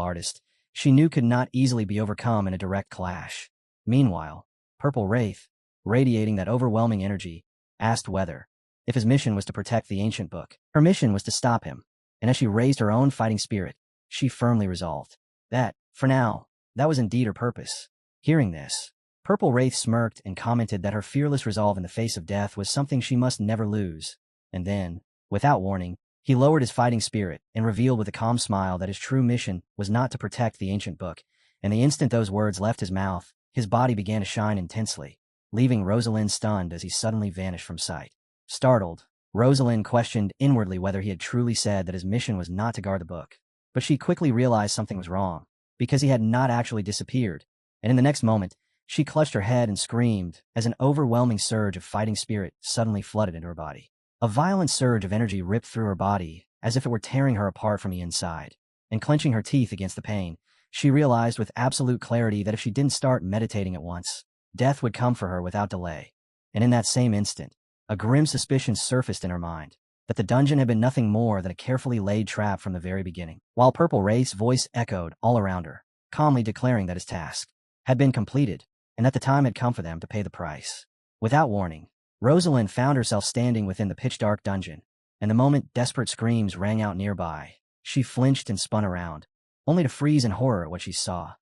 artist, she knew could not easily be overcome in a direct clash. Meanwhile, Purple Wraith, radiating that overwhelming energy, asked whether, if his mission was to protect the ancient book, her mission was to stop him, and as she raised her own fighting spirit, she firmly resolved that, for now, that was indeed her purpose. Hearing this, Purple Wraith smirked and commented that her fearless resolve in the face of death was something she must never lose. And then, without warning, he lowered his fighting spirit and revealed with a calm smile that his true mission was not to protect the ancient book, and the instant those words left his mouth, his body began to shine intensely, leaving Rosalind stunned as he suddenly vanished from sight. Startled, Rosalind questioned inwardly whether he had truly said that his mission was not to guard the book. But she quickly realized something was wrong, because he had not actually disappeared, and in the next moment, she clutched her head and screamed as an overwhelming surge of fighting spirit suddenly flooded into her body. A violent surge of energy ripped through her body as if it were tearing her apart from the inside, and clenching her teeth against the pain, she realized with absolute clarity that if she didn't start meditating at once, death would come for her without delay. And in that same instant, a grim suspicion surfaced in her mind that the dungeon had been nothing more than a carefully laid trap from the very beginning, while Purple Wraith's voice echoed all around her, calmly declaring that his task had been completed and that the time had come for them to pay the price. Without warning, Rosalind found herself standing within the pitch-dark dungeon, and the moment desperate screams rang out nearby, she flinched and spun around, only to freeze in horror at what she saw.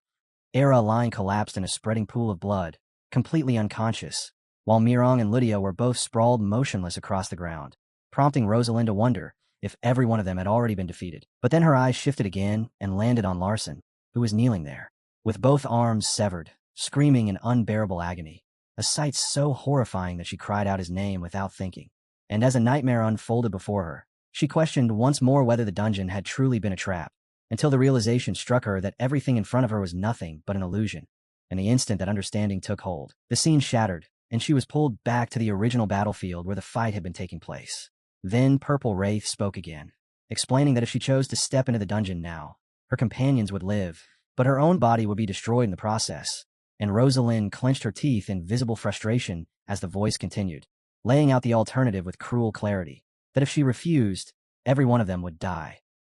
Era lying collapsed in a spreading pool of blood, completely unconscious, while Mirong and Lydia were both sprawled motionless across the ground, prompting Rosalind to wonder if every one of them had already been defeated. But then her eyes shifted again and landed on Larson, who was kneeling there, with both arms severed, screaming in unbearable agony, a sight so horrifying that she cried out his name without thinking. And as a nightmare unfolded before her, she questioned once more whether the dungeon had truly been a trap, until the realization struck her that everything in front of her was nothing but an illusion. And the instant that understanding took hold, the scene shattered, and she was pulled back to the original battlefield where the fight had been taking place. Then Purple Wraith spoke again, explaining that if she chose to step into the dungeon now, her companions would live, but her own body would be destroyed in the process. And Rosalind clenched her teeth in visible frustration as the voice continued, laying out the alternative with cruel clarity, that if she refused, every one of them would die,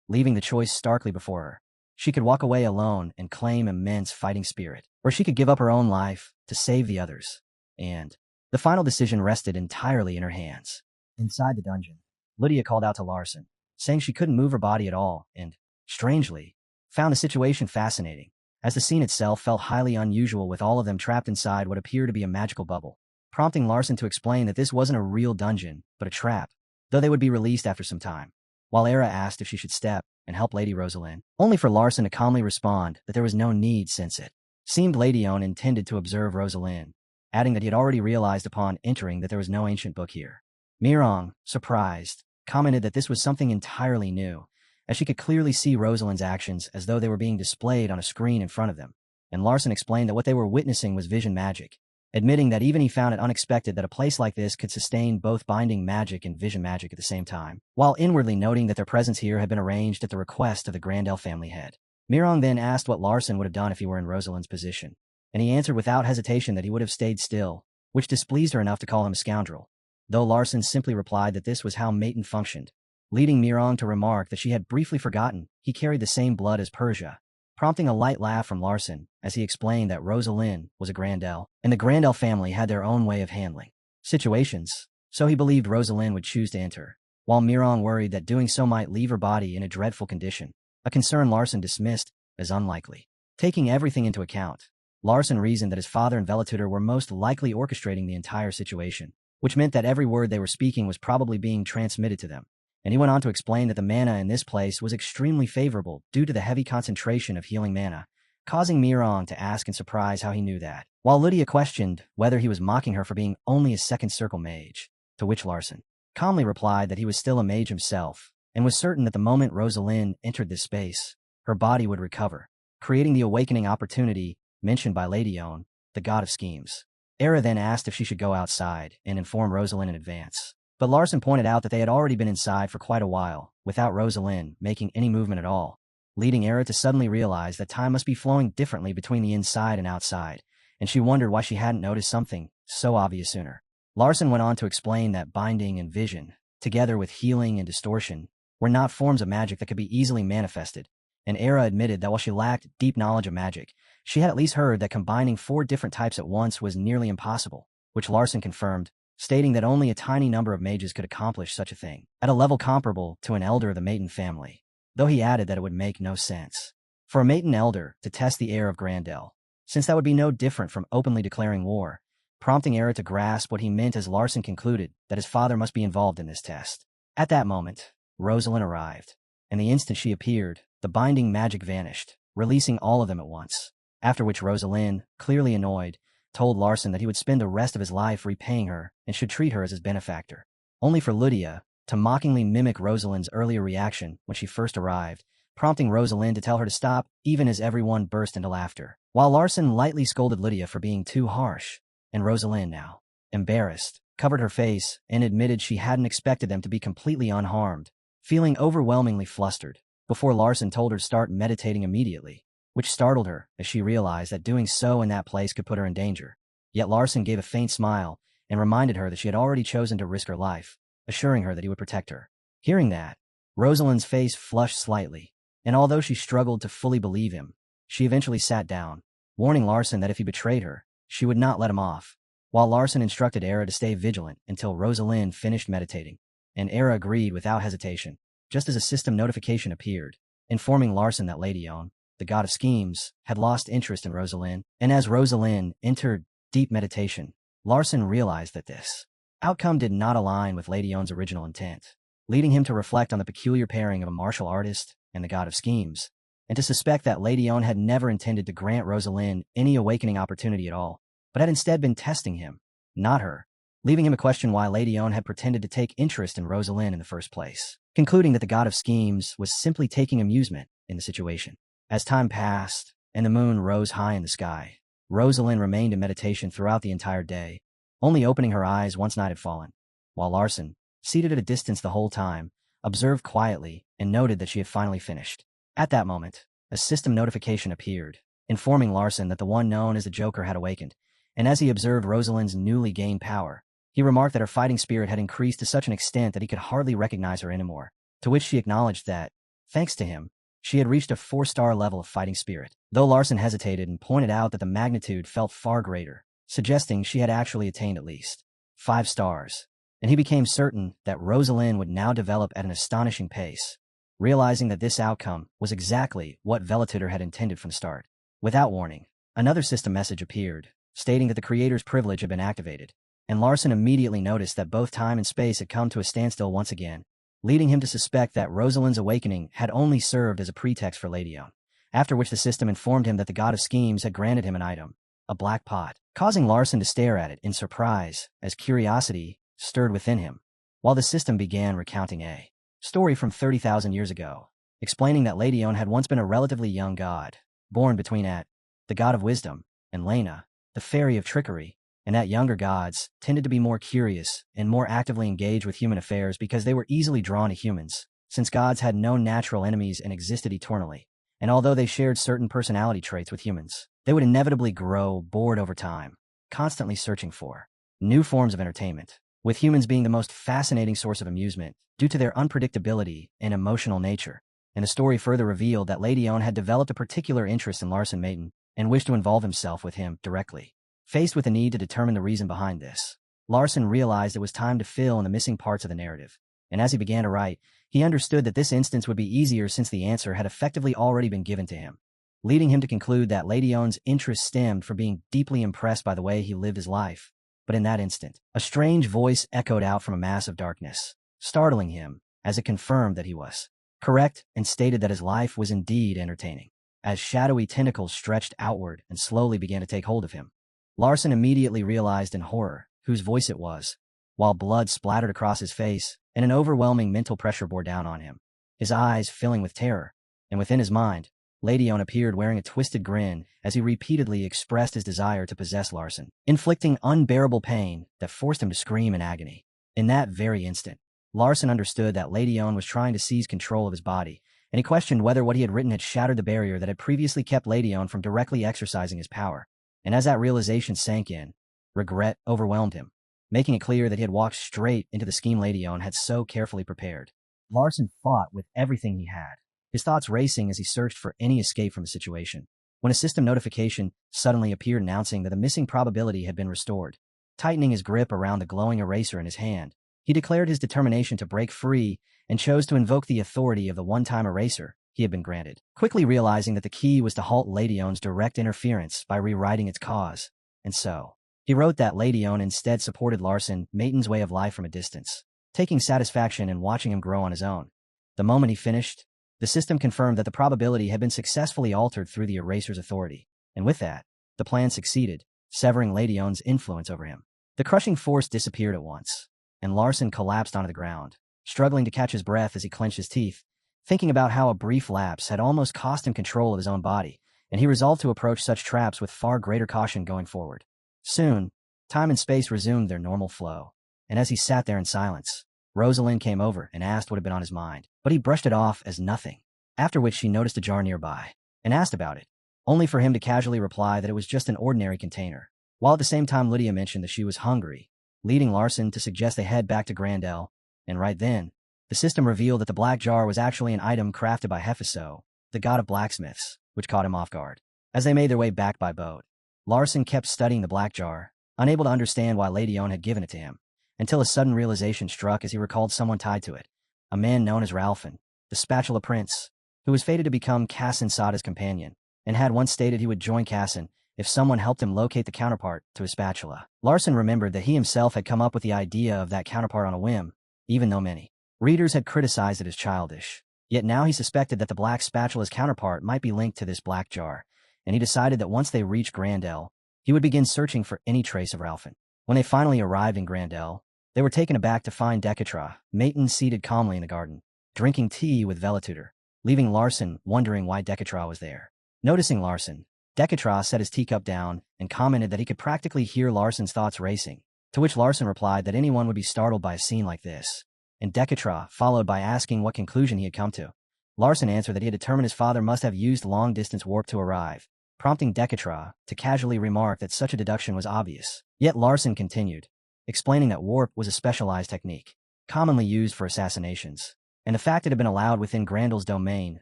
leaving the choice starkly before her. She could walk away alone and claim immense fighting spirit, or she could give up her own life to save the others. And the final decision rested entirely in her hands. Inside the dungeon, Lydia called out to Larson, saying she couldn't move her body at all and, strangely, found the situation fascinating, as the scene itself felt highly unusual with all of them trapped inside what appeared to be a magical bubble, prompting Larson to explain that this wasn't a real dungeon, but a trap, though they would be released after some time, while Era asked if she should step and help Lady Rosalind, only for Larson to calmly respond that there was no need since it seemed Lady Owen intended to observe Rosalind, adding that he had already realized upon entering that there was no ancient book here. Mirong, surprised, commented that this was something entirely new, as she could clearly see Rosalind's actions as though they were being displayed on a screen in front of them, and Larson explained that what they were witnessing was vision magic, admitting that even he found it unexpected that a place like this could sustain both binding magic and vision magic at the same time, while inwardly noting that their presence here had been arranged at the request of the Grandel family head. Mirong then asked what Larson would have done if he were in Rosalind's position, and he answered without hesitation that he would have stayed still, which displeased her enough to call him a scoundrel, though Larson simply replied that this was how Maiden functioned, leading Mirong to remark that she had briefly forgotten he carried the same blood as Persia, prompting a light laugh from Larson as he explained that Rosalind was a Grandel, and the Grandel family had their own way of handling situations, so he believed Rosalind would choose to enter, while Mirong worried that doing so might leave her body in a dreadful condition, a concern Larson dismissed as unlikely. Taking everything into account, Larson reasoned that his father and Velitutor were most likely orchestrating the entire situation, which meant that every word they were speaking was probably being transmitted to them. And he went on to explain that the mana in this place was extremely favorable due to the heavy concentration of healing mana, causing Mirong to ask in surprise how he knew that, while Lydia questioned whether he was mocking her for being only a second circle mage, to which Larson calmly replied that he was still a mage himself, and was certain that the moment Rosalind entered this space, her body would recover, creating the awakening opportunity mentioned by Lady One, the god of schemes. Era then asked if she should go outside and inform Rosalind in advance. But Larson pointed out that they had already been inside for quite a while, without Rosalind making any movement at all, leading Era to suddenly realize that time must be flowing differently between the inside and outside, and she wondered why she hadn't noticed something so obvious sooner. Larson went on to explain that binding and vision, together with healing and distortion, were not forms of magic that could be easily manifested, and Era admitted that while she lacked deep knowledge of magic, she had at least heard that combining 4 different types at once was nearly impossible, which Larson confirmed, stating that only a tiny number of mages could accomplish such a thing, at a level comparable to an elder of the Maiden family, though he added that it would make no sense for a Maiden elder to test the heir of Grandel, since that would be no different from openly declaring war, prompting Era to grasp what he meant as Larson concluded that his father must be involved in this test. At that moment, Rosalind arrived, and the instant she appeared, the binding magic vanished, releasing all of them at once, after which Rosalind, clearly annoyed, told Larson that he would spend the rest of his life repaying her and should treat her as his benefactor, only for Lydia to mockingly mimic Rosalind's earlier reaction when she first arrived, prompting Rosalind to tell her to stop even as everyone burst into laughter. While Larson lightly scolded Lydia for being too harsh, and Rosalind, now embarrassed, covered her face and admitted she hadn't expected them to be completely unharmed, feeling overwhelmingly flustered, before Larson told her to start meditating immediately, which startled her as she realized that doing so in that place could put her in danger. Yet Larson gave a faint smile and reminded her that she had already chosen to risk her life, assuring her that he would protect her. Hearing that, Rosalind's face flushed slightly, and although she struggled to fully believe him, she eventually sat down, warning Larson that if he betrayed her, she would not let him off, while Larson instructed Era to stay vigilant until Rosalind finished meditating, and Era agreed without hesitation, just as a system notification appeared, informing Larson that Lady One, the god of schemes, had lost interest in Rosalind, and as Rosalind entered deep meditation, Larson realized that this outcome did not align with Lady One's original intent, leading him to reflect on the peculiar pairing of a martial artist and the god of schemes, and to suspect that Lady One had never intended to grant Rosalind any awakening opportunity at all, but had instead been testing him, not her, leaving him to question why Lady One had pretended to take interest in Rosalind in the first place, concluding that the god of schemes was simply taking amusement in the situation. As time passed, and the moon rose high in the sky, Rosalind remained in meditation throughout the entire day, only opening her eyes once night had fallen, while Larson, seated at a distance the whole time, observed quietly and noted that she had finally finished. At that moment, a system notification appeared, informing Larson that the one known as the Joker had awakened, and as he observed Rosalind's newly gained power, he remarked that her fighting spirit had increased to such an extent that he could hardly recognize her anymore, to which she acknowledged that, thanks to him, she had reached a 4-star level of fighting spirit, though Larson hesitated and pointed out that the magnitude felt far greater, suggesting she had actually attained at least 5 stars, and he became certain that Rosalind would now develop at an astonishing pace, realizing that this outcome was exactly what Velitutor had intended from the start. Without warning, another system message appeared, stating that the creator's privilege had been activated, and Larson immediately noticed that both time and space had come to a standstill once again, leading him to suspect that Rosalind's awakening had only served as a pretext for Lady One, after which the system informed him that the god of schemes had granted him an item, a black pot, causing Larson to stare at it in surprise as curiosity stirred within him, while the system began recounting a story from 30,000 years ago, explaining that Lady One had once been a relatively young god, born between At, the god of wisdom, and Lena, the fairy of trickery, and that younger gods tended to be more curious and more actively engaged with human affairs because they were easily drawn to humans, since gods had no natural enemies and existed eternally, and although they shared certain personality traits with humans, they would inevitably grow bored over time, constantly searching for new forms of entertainment, with humans being the most fascinating source of amusement due to their unpredictability and emotional nature. And the story further revealed that Lady One had developed a particular interest in Larson Maiden and wished to involve himself with him directly. Faced with the need to determine the reason behind this, Larson realized it was time to fill in the missing parts of the narrative, and as he began to write, he understood that this instance would be easier since the answer had effectively already been given to him, leading him to conclude that Lady One's interest stemmed from being deeply impressed by the way he lived his life. But in that instant, a strange voice echoed out from a mass of darkness, startling him, as it confirmed that he was correct and stated that his life was indeed entertaining, as shadowy tentacles stretched outward and slowly began to take hold of him. Larson immediately realized in horror whose voice it was, while blood splattered across his face and an overwhelming mental pressure bore down on him. his eyes filling with terror, and within his mind, Leidon appeared wearing a twisted grin as he repeatedly expressed his desire to possess Larson, inflicting unbearable pain that forced him to scream in agony. In that very instant, Larson understood that Leidon was trying to seize control of his body, and he questioned whether what he had written had shattered the barrier that had previously kept Leidon from directly exercising his power. And as that realization sank in, regret overwhelmed him, making it clear that he had walked straight into the scheme Leidon had so carefully prepared. Larson fought with everything he had, his thoughts racing as he searched for any escape from the situation, when a system notification suddenly appeared announcing that a missing probability had been restored. Tightening his grip around the glowing eraser in his hand, he declared his determination to break free and chose to invoke the authority of the one-time eraser he had been granted, quickly realizing that the key was to halt Leidon's direct interference by rewriting its cause. And so, he wrote that Leidon instead supported Larson Mayton's way of life from a distance, taking satisfaction in watching him grow on his own. The moment he finished, the system confirmed that the probability had been successfully altered through the eraser's authority, and with that, the plan succeeded, severing Leidon's influence over him. The crushing force disappeared at once, and Larson collapsed onto the ground, struggling to catch his breath as he clenched his teeth, thinking about how a brief lapse had almost cost him control of his own body, and he resolved to approach such traps with far greater caution going forward. Soon, time and space resumed their normal flow, and as he sat there in silence, Rosalind came over and asked what had been on his mind, but he brushed it off as nothing, after which she noticed a jar nearby and asked about it, only for him to casually reply that it was just an ordinary container, while at the same time Lydia mentioned that she was hungry, leading Larson to suggest they head back to Grandel, and right then, the system revealed that the black jar was actually an item crafted by Hephaso, the god of blacksmiths, which caught him off guard. As they made their way back by boat, Larson kept studying the black jar, unable to understand why Leidon had given it to him, until a sudden realization struck as he recalled someone tied to it, a man known as Ralphin, the Spatula Prince, who was fated to become Cassin Sada's companion, and had once stated he would join Cassin if someone helped him locate the counterpart to his spatula. Larson remembered that he himself had come up with the idea of that counterpart on a whim, even though many readers had criticized it as childish. Yet now he suspected that the black spatula's counterpart might be linked to this black jar, and he decided that once they reached Grandel, he would begin searching for any trace of Ralphin. When they finally arrived in Grandel, they were taken aback to find Decatra, Mayton seated calmly in the garden, drinking tea with Velitutor, leaving Larson wondering why Decatra was there. Noticing Larson, Decatra set his teacup down and commented that he could practically hear Larson's thoughts racing, to which Larson replied that anyone would be startled by a scene like this, and Decatra followed by asking what conclusion he had come to. Larson answered that he had determined his father must have used long-distance warp to arrive, prompting Decatra to casually remark that such a deduction was obvious. Yet Larson continued, explaining that warp was a specialized technique, commonly used for assassinations, and the fact it had been allowed within Grandel's domain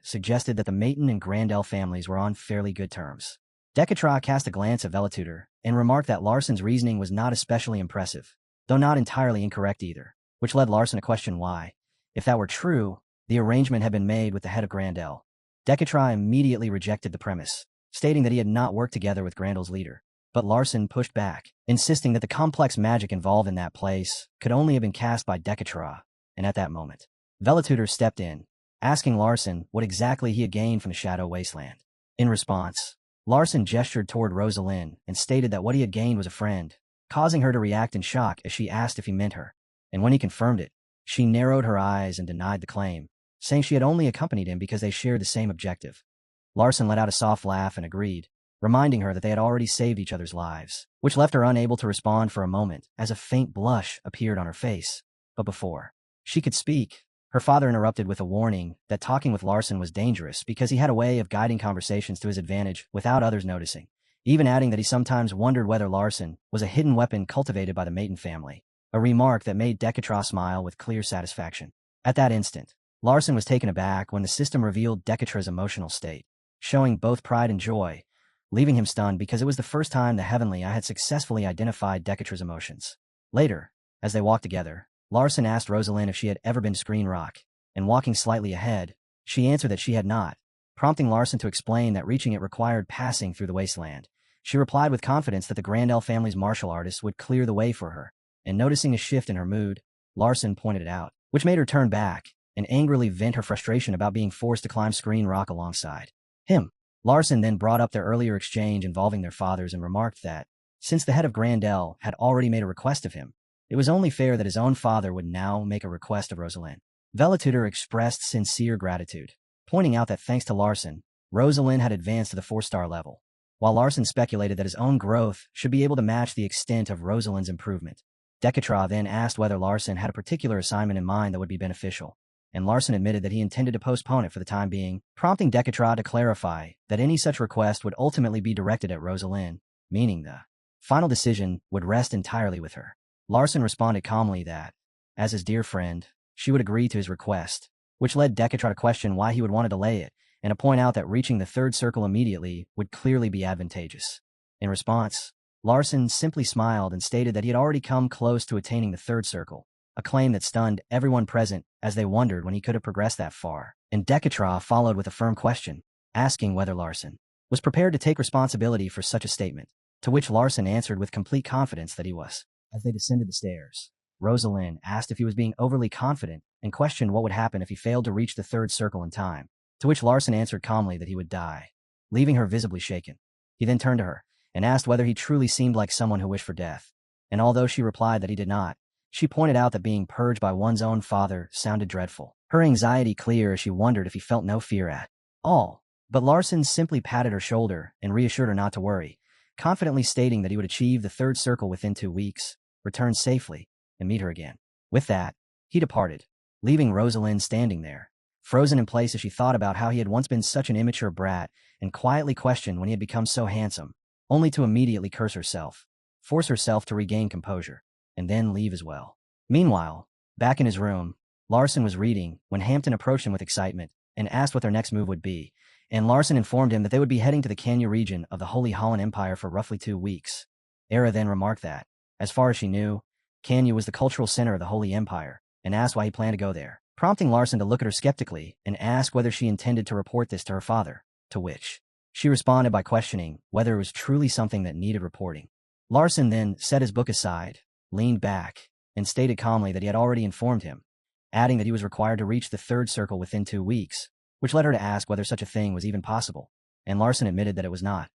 suggested that the Mayton and Grandel families were on fairly good terms. Decatra cast a glance at Velitutor and remarked that Larson's reasoning was not especially impressive, though not entirely incorrect either, which led Larson to question why, if that were true, the arrangement had been made with the head of Grandel. Decatra immediately rejected the premise, stating that he had not worked together with Grandel's leader, but Larson pushed back, insisting that the complex magic involved in that place could only have been cast by Decatra, and at that moment, Velitutor stepped in, asking Larson what exactly he had gained from the Shadow Wasteland. In response, Larson gestured toward Rosalind and stated that what he had gained was a friend, causing her to react in shock as she asked if he meant her, and when he confirmed it, she narrowed her eyes and denied the claim, saying she had only accompanied him because they shared the same objective. Larson let out a soft laugh and agreed, reminding her that they had already saved each other's lives, which left her unable to respond for a moment as a faint blush appeared on her face. But before she could speak, her father interrupted with a warning that talking with Larson was dangerous because he had a way of guiding conversations to his advantage without others noticing, even adding that he sometimes wondered whether Larson was a hidden weapon cultivated by the Mayton family, a remark that made Decatra smile with clear satisfaction. At that instant, Larson was taken aback when the system revealed Decatra's emotional state, showing both pride and joy, leaving him stunned because it was the first time the Heavenly Eye had successfully identified Decatra's emotions. Later, as they walked together, Larson asked Rosalind if she had ever been to Screen Rock, and walking slightly ahead, she answered that she had not, prompting Larson to explain that reaching it required passing through the wasteland. She replied with confidence that the Grandel family's martial artists would clear the way for her, and noticing a shift in her mood, Larson pointed it out, which made her turn back and angrily vent her frustration about being forced to climb Screen Rock alongside him. Larson then brought up their earlier exchange involving their fathers and remarked that, since the head of Grandel had already made a request of him, it was only fair that his own father would now make a request of Rosalind. Velatutor expressed sincere gratitude, pointing out that thanks to Larson, Rosalind had advanced to the 4-star level, while Larson speculated that his own growth should be able to match the extent of Rosalind's improvement. Dekatra then asked whether Larson had a particular assignment in mind that would be beneficial, and Larson admitted that he intended to postpone it for the time being, prompting Dekatra to clarify that any such request would ultimately be directed at Rosalind, meaning the final decision would rest entirely with her. Larson responded calmly that, as his dear friend, she would agree to his request, which led Dekatra to question why he would want to delay it, and to point out that reaching the 3rd circle immediately would clearly be advantageous. In response, Larson simply smiled and stated that he had already come close to attaining the 3rd circle, a claim that stunned everyone present as they wondered when he could have progressed that far. And Dekatra followed with a firm question, asking whether Larson was prepared to take responsibility for such a statement, to which Larson answered with complete confidence that he was. As they descended the stairs, Rosalind asked if he was being overly confident and questioned what would happen if he failed to reach the 3rd circle in time, to which Larson answered calmly that he would die, leaving her visibly shaken. He then turned to her and asked whether he truly seemed like someone who wished for death, and although she replied that he did not, she pointed out that being purged by one's own father sounded dreadful, her anxiety clear as she wondered if he felt no fear at all. But Larson simply patted her shoulder and reassured her not to worry, confidently stating that he would achieve the 3rd circle within 2 weeks, return safely, and meet her again. With that, he departed, leaving Rosalind standing there, frozen in place as she thought about how he had once been such an immature brat and quietly questioned when he had become so handsome, only to immediately curse herself, force herself to regain composure, and then leave as well. Meanwhile, back in his room, Larson was reading when Hampton approached him with excitement and asked what their next move would be, and Larson informed him that they would be heading to the Kenya region of the Holy Holland Empire for roughly 2 weeks. Era then remarked that, as far as she knew, Kenya was the cultural center of the Holy Empire, and asked why he planned to go there, prompting Larson to look at her skeptically and ask whether she intended to report this to her father, to which she responded by questioning whether it was truly something that needed reporting. Larson then set his book aside, leaned back, and stated calmly that he had already informed him, adding that he was required to reach the 3rd circle within 2 weeks, which led her to ask whether such a thing was even possible, and Larson admitted that it was not.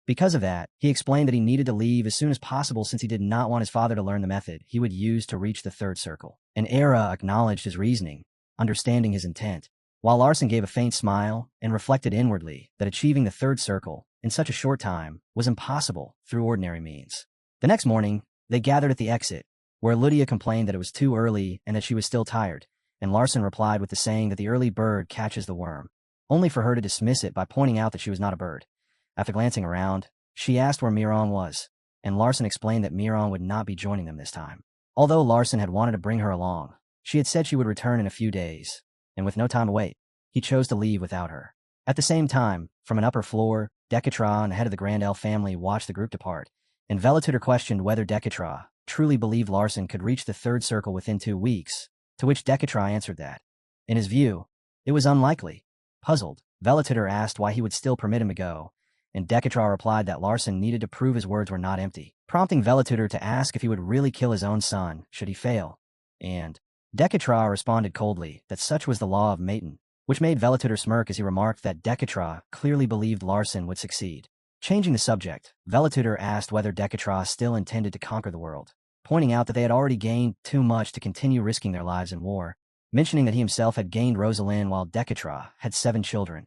Because of that, he explained that he needed to leave as soon as possible since he did not want his father to learn the method he would use to reach the 3rd circle. And Era acknowledged his reasoning, understanding his intent, while Larson gave a faint smile and reflected inwardly that achieving the 3rd circle in such a short time was impossible through ordinary means. The next morning, they gathered at the exit, where Lydia complained that it was too early and that she was still tired, and Larson replied with the saying that the early bird catches the worm, only for her to dismiss it by pointing out that she was not a bird. After glancing around, she asked where Miron was, and Larson explained that Miron would not be joining them this time. Although Larson had wanted to bring her along, she had said she would return in a few days, and with no time to wait, he chose to leave without her. At the same time, from an upper floor, Dekatra and the head of the Grandel family watched the group depart, and Velatutor questioned whether Dekatra truly believed Larson could reach the 3rd circle within 2 weeks, to which Dekatra answered that, in his view, it was unlikely. Puzzled, Velatutor asked why he would still permit him to go, and Dekatra replied that Larson needed to prove his words were not empty, prompting Velatutor to ask if he would really kill his own son should he fail. And Dekatra responded coldly that such was the law of Maton, which made Velatutor smirk as he remarked that Dekatra clearly believed Larson would succeed. Changing the subject, Velatutor asked whether Dekatra still intended to conquer the world, pointing out that they had already gained too much to continue risking their lives in war, mentioning that he himself had gained Rosalind while Dekatra had 7 children.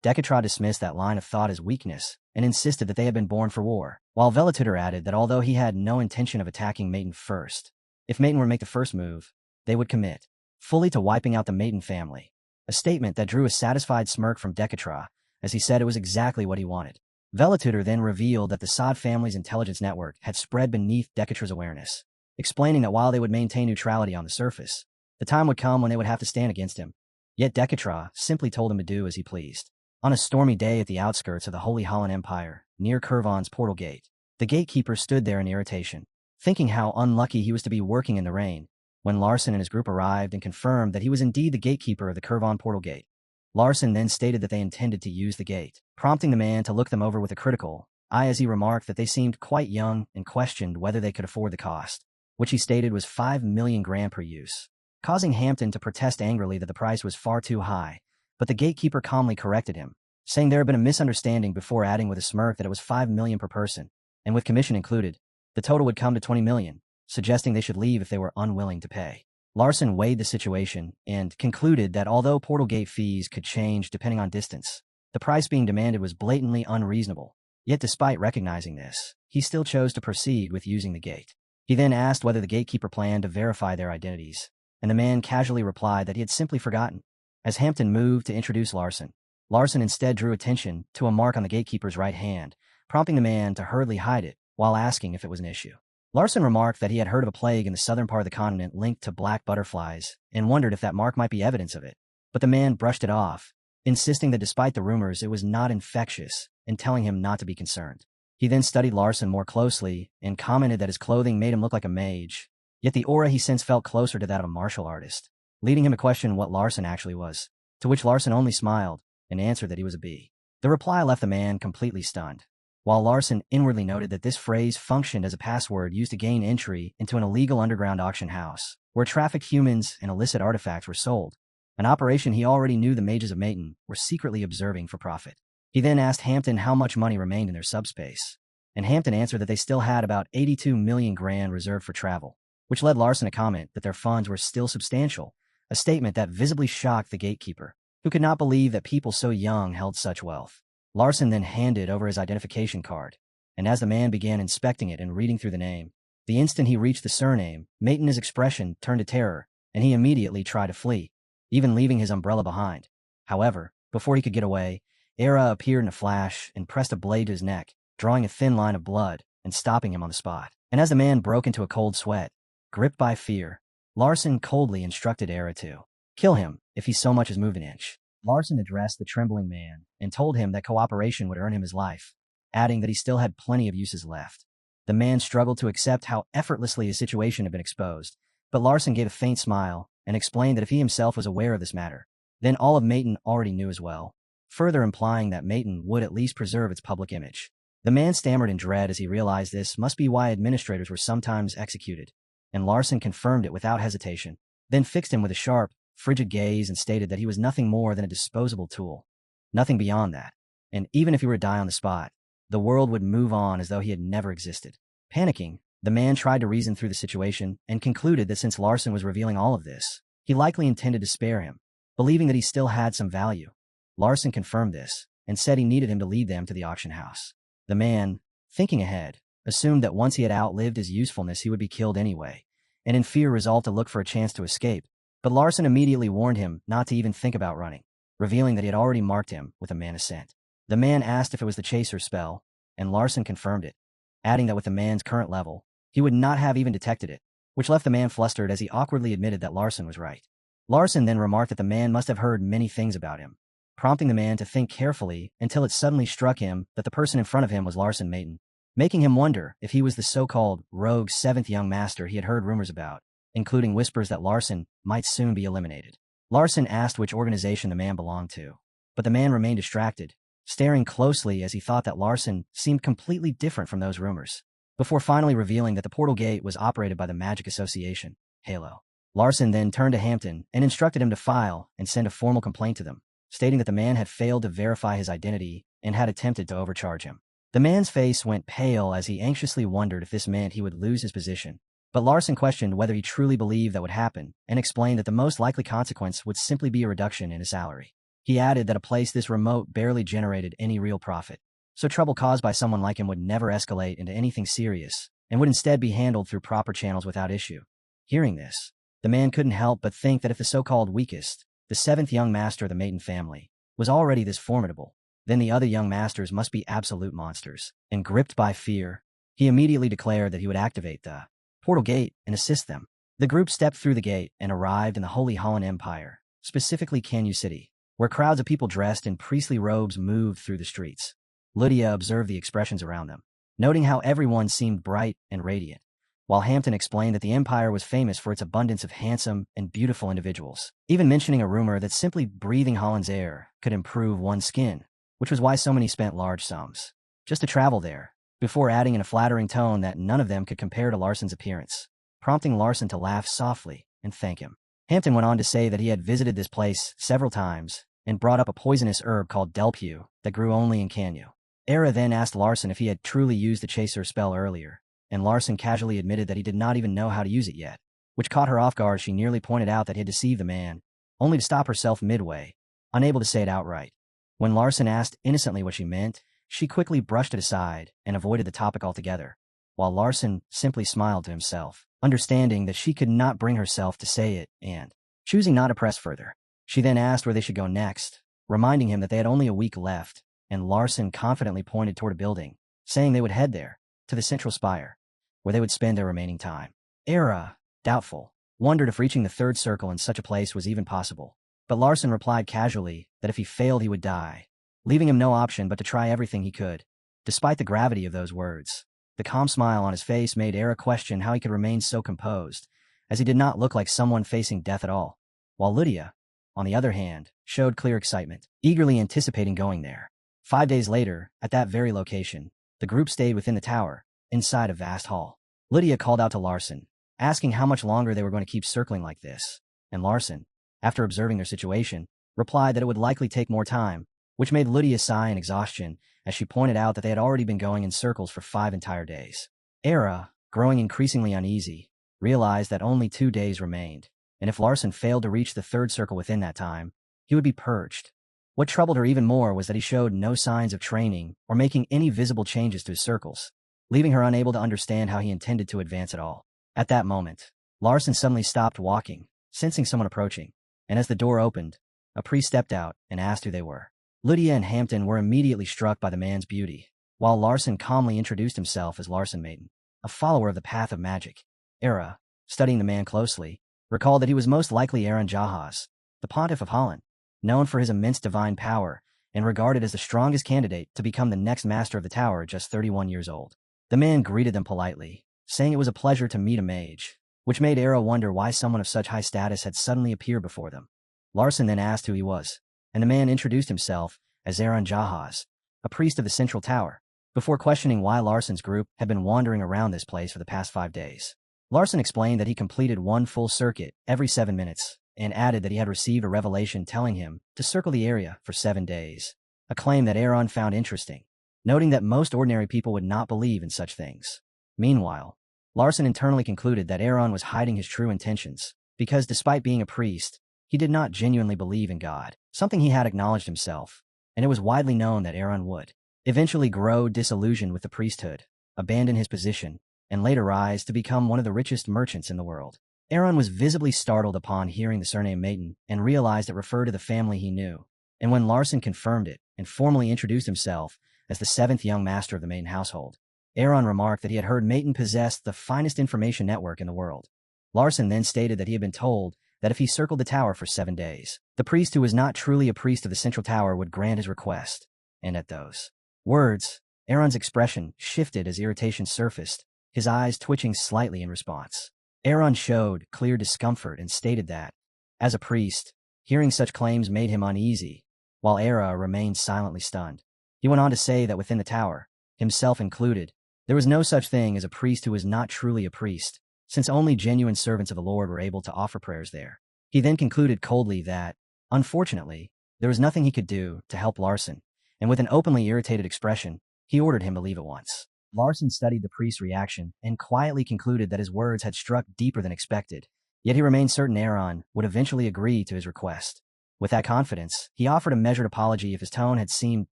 Dekatra dismissed that line of thought as weakness and insisted that they had been born for war, while Velatutor added that although he had no intention of attacking Maton first, if Maton were to make the first move, they would commit fully to wiping out the Maton family, a statement that drew a satisfied smirk from Dekatra, as he said it was exactly what he wanted. Velatutor then revealed that the Sod family's intelligence network had spread beneath Decatra's awareness, explaining that while they would maintain neutrality on the surface, the time would come when they would have to stand against him. Yet Decatra simply told him to do as he pleased. On a stormy day at the outskirts of the Holy Holland Empire, near Kurvan's portal gate, the gatekeeper stood there in irritation, thinking how unlucky he was to be working in the rain, when Larson and his group arrived and confirmed that he was indeed the gatekeeper of the Kurvan portal gate. Larson then stated that they intended to use the gate, prompting the man to look them over with a critical eye as he remarked that they seemed quite young and questioned whether they could afford the cost, which he stated was 5 million grand per use, causing Hampton to protest angrily that the price was far too high, but the gatekeeper calmly corrected him, saying there had been a misunderstanding before adding with a smirk that it was 5 million per person, and with commission included, the total would come to 20 million, suggesting they should leave if they were unwilling to pay. Larson weighed the situation and concluded that although portal gate fees could change depending on distance, the price being demanded was blatantly unreasonable. Yet despite recognizing this, he still chose to proceed with using the gate. He then asked whether the gatekeeper planned to verify their identities, and the man casually replied that he had simply forgotten. As Hampton moved to introduce Larson, Larson instead drew attention to a mark on the gatekeeper's right hand, prompting the man to hurriedly hide it while asking if it was an issue. Larson remarked that he had heard of a plague in the southern part of the continent linked to black butterflies and wondered if that mark might be evidence of it. But the man brushed it off, insisting that despite the rumors it was not infectious and telling him not to be concerned. He then studied Larson more closely and commented that his clothing made him look like a mage, yet the aura he sensed felt closer to that of a martial artist, leading him to question what Larson actually was, to which Larson only smiled and answered that he was a bee. The reply left the man completely stunned, while Larson inwardly noted that this phrase functioned as a password used to gain entry into an illegal underground auction house, where trafficked humans and illicit artifacts were sold, an operation he already knew the mages of Mayton were secretly observing for profit. He then asked Hampton how much money remained in their subspace, and Hampton answered that they still had about 82 million grand reserved for travel, which led Larson to comment that their funds were still substantial, a statement that visibly shocked the gatekeeper, who could not believe that people so young held such wealth. Larson then handed over his identification card, and as the man began inspecting it and reading through the name, the instant he reached the surname, Mayton's expression turned to terror, and he immediately tried to flee, even leaving his umbrella behind. However, before he could get away, Era appeared in a flash and pressed a blade to his neck, drawing a thin line of blood and stopping him on the spot. And as the man broke into a cold sweat, gripped by fear, Larson coldly instructed Era to kill him if he so much as moved an inch. Larson addressed the trembling man and told him that cooperation would earn him his life, adding that he still had plenty of uses left. The man struggled to accept how effortlessly his situation had been exposed, but Larson gave a faint smile and explained that if he himself was aware of this matter, then all of Mayton already knew as well, further implying that Mayton would at least preserve its public image. The man stammered in dread as he realized this must be why administrators were sometimes executed, and Larson confirmed it without hesitation, then fixed him with a sharp, frigid gaze and stated that he was nothing more than a disposable tool. Nothing beyond that, and even if he were to die on the spot, the world would move on as though he had never existed. Panicking, the man tried to reason through the situation and concluded that since Larson was revealing all of this, he likely intended to spare him, believing that he still had some value. Larson confirmed this and said he needed him to lead them to the auction house. The man, thinking ahead, assumed that once he had outlived his usefulness he would be killed anyway, and in fear resolved to look for a chance to escape, but Larson immediately warned him not to even think about running, revealing that he had already marked him with a mana scent. The man asked if it was the chaser spell, and Larson confirmed it, adding that with the man's current level, he would not have even detected it, which left the man flustered as he awkwardly admitted that Larson was right. Larson then remarked that the man must have heard many things about him, prompting the man to think carefully until it suddenly struck him that the person in front of him was Larson Mayton, making him wonder if he was the so-called rogue seventh young master he had heard rumors about, including whispers that Larson might soon be eliminated. Larson asked which organization the man belonged to, but the man remained distracted, staring closely as he thought that Larson seemed completely different from those rumors, before finally revealing that the portal gate was operated by the Magic Association, Halo. Larson then turned to Hampton and instructed him to file and send a formal complaint to them, stating that the man had failed to verify his identity and had attempted to overcharge him. The man's face went pale as he anxiously wondered if this meant he would lose his position, but Larson questioned whether he truly believed that would happen and explained that the most likely consequence would simply be a reduction in his salary. He added that a place this remote barely generated any real profit, so trouble caused by someone like him would never escalate into anything serious and would instead be handled through proper channels without issue. Hearing this, the man couldn't help but think that if the so-called weakest, the seventh young master of the Mayton family, was already this formidable, then the other young masters must be absolute monsters. And gripped by fear, he immediately declared that he would activate the portal gate and assist them. The group stepped through the gate and arrived in the Holy Holland Empire, specifically Canyu City, where crowds of people dressed in priestly robes moved through the streets. Lydia observed the expressions around them, noting how everyone seemed bright and radiant, while Hampton explained that the empire was famous for its abundance of handsome and beautiful individuals, even mentioning a rumor that simply breathing Holland's air could improve one's skin, which was why so many spent large sums just to travel there, before adding in a flattering tone that none of them could compare to Larson's appearance, prompting Larson to laugh softly and thank him. Hampton went on to say that he had visited this place several times and brought up a poisonous herb called delpu that grew only in Canyu. Era then asked Larson if he had truly used the chaser spell earlier, and Larson casually admitted that he did not even know how to use it yet. which caught her off guard. She nearly pointed out that he had deceived the man, only to stop herself midway, unable to say it outright. When Larson asked innocently what she meant, she quickly brushed it aside and avoided the topic altogether, while Larson simply smiled to himself, understanding that she could not bring herself to say it and choosing not to press further. She then asked where they should go next, reminding him that they had only a week left, and Larson confidently pointed toward a building, saying they would head there, to the central spire, where they would spend their remaining time. Era, doubtful, wondered if reaching the third circle in such a place was even possible, but Larson replied casually that if he failed he would die, leaving him no option but to try everything he could. Despite the gravity of those words, the calm smile on his face made Era question how he could remain so composed, as he did not look like someone facing death at all, while Lydia, on the other hand, showed clear excitement, eagerly anticipating going there. 5 days later, at that very location, the group stayed within the tower, inside a vast hall. Lydia called out to Larson, asking how much longer they were going to keep circling like this, and Larson, after observing their situation, replied that it would likely take more time, which made Lydia sigh in exhaustion as she pointed out that they had already been going in circles for 5 entire days. Era, growing increasingly uneasy, realized that only 2 days remained, and if Larson failed to reach the third circle within that time, he would be purged. What troubled her even more was that he showed no signs of training or making any visible changes to his circles, leaving her unable to understand how he intended to advance at all. At that moment, Larson suddenly stopped walking, sensing someone approaching, and as the door opened, a priest stepped out and asked who they were. Lydia and Hampton were immediately struck by the man's beauty, while Larson calmly introduced himself as Larson Maiden, a follower of the path of magic. Era, studying the man closely, recalled that he was most likely Aaron Jahaz, the pontiff of Holland, known for his immense divine power and regarded as the strongest candidate to become the next master of the tower at just 31 years old. The man greeted them politely, saying it was a pleasure to meet a mage, which made Era wonder why someone of such high status had suddenly appeared before them. Larson then asked who he was, and the man introduced himself as Aaron Jahaz, a priest of the central tower, before questioning why Larson's group had been wandering around this place for the past 5 days. Larson explained that he completed one full circuit every 7 minutes, and added that he had received a revelation telling him to circle the area for 7 days, a claim that Aaron found interesting, noting that most ordinary people would not believe in such things. Meanwhile, Larson internally concluded that Aaron was hiding his true intentions, because despite being a priest, he did not genuinely believe in God, something he had acknowledged himself, and it was widely known that Aaron would eventually grow disillusioned with the priesthood, abandon his position, and later rise to become one of the richest merchants in the world. Aaron was visibly startled upon hearing the surname Maiden and realized it referred to the family he knew, and when Larson confirmed it and formally introduced himself as the 7th young master of the Maiden household, Aaron remarked that he had heard Maiden possessed the finest information network in the world. Larson then stated that he had been told that if he circled the tower for 7 days, the priest who was not truly a priest of the central tower would grant his request, and at those words, Aaron's expression shifted as irritation surfaced, his eyes twitching slightly in response. Aaron showed clear discomfort and stated that, as a priest, hearing such claims made him uneasy, while Era remained silently stunned. He went on to say that within the tower, himself included, there was no such thing as a priest who was not truly a priest, since only genuine servants of the Lord were able to offer prayers there. He then concluded coldly that, unfortunately, there was nothing he could do to help Larson, and with an openly irritated expression, he ordered him to leave at once. Larson studied the priest's reaction and quietly concluded that his words had struck deeper than expected, yet he remained certain Aaron would eventually agree to his request. With that confidence, he offered a measured apology if his tone had seemed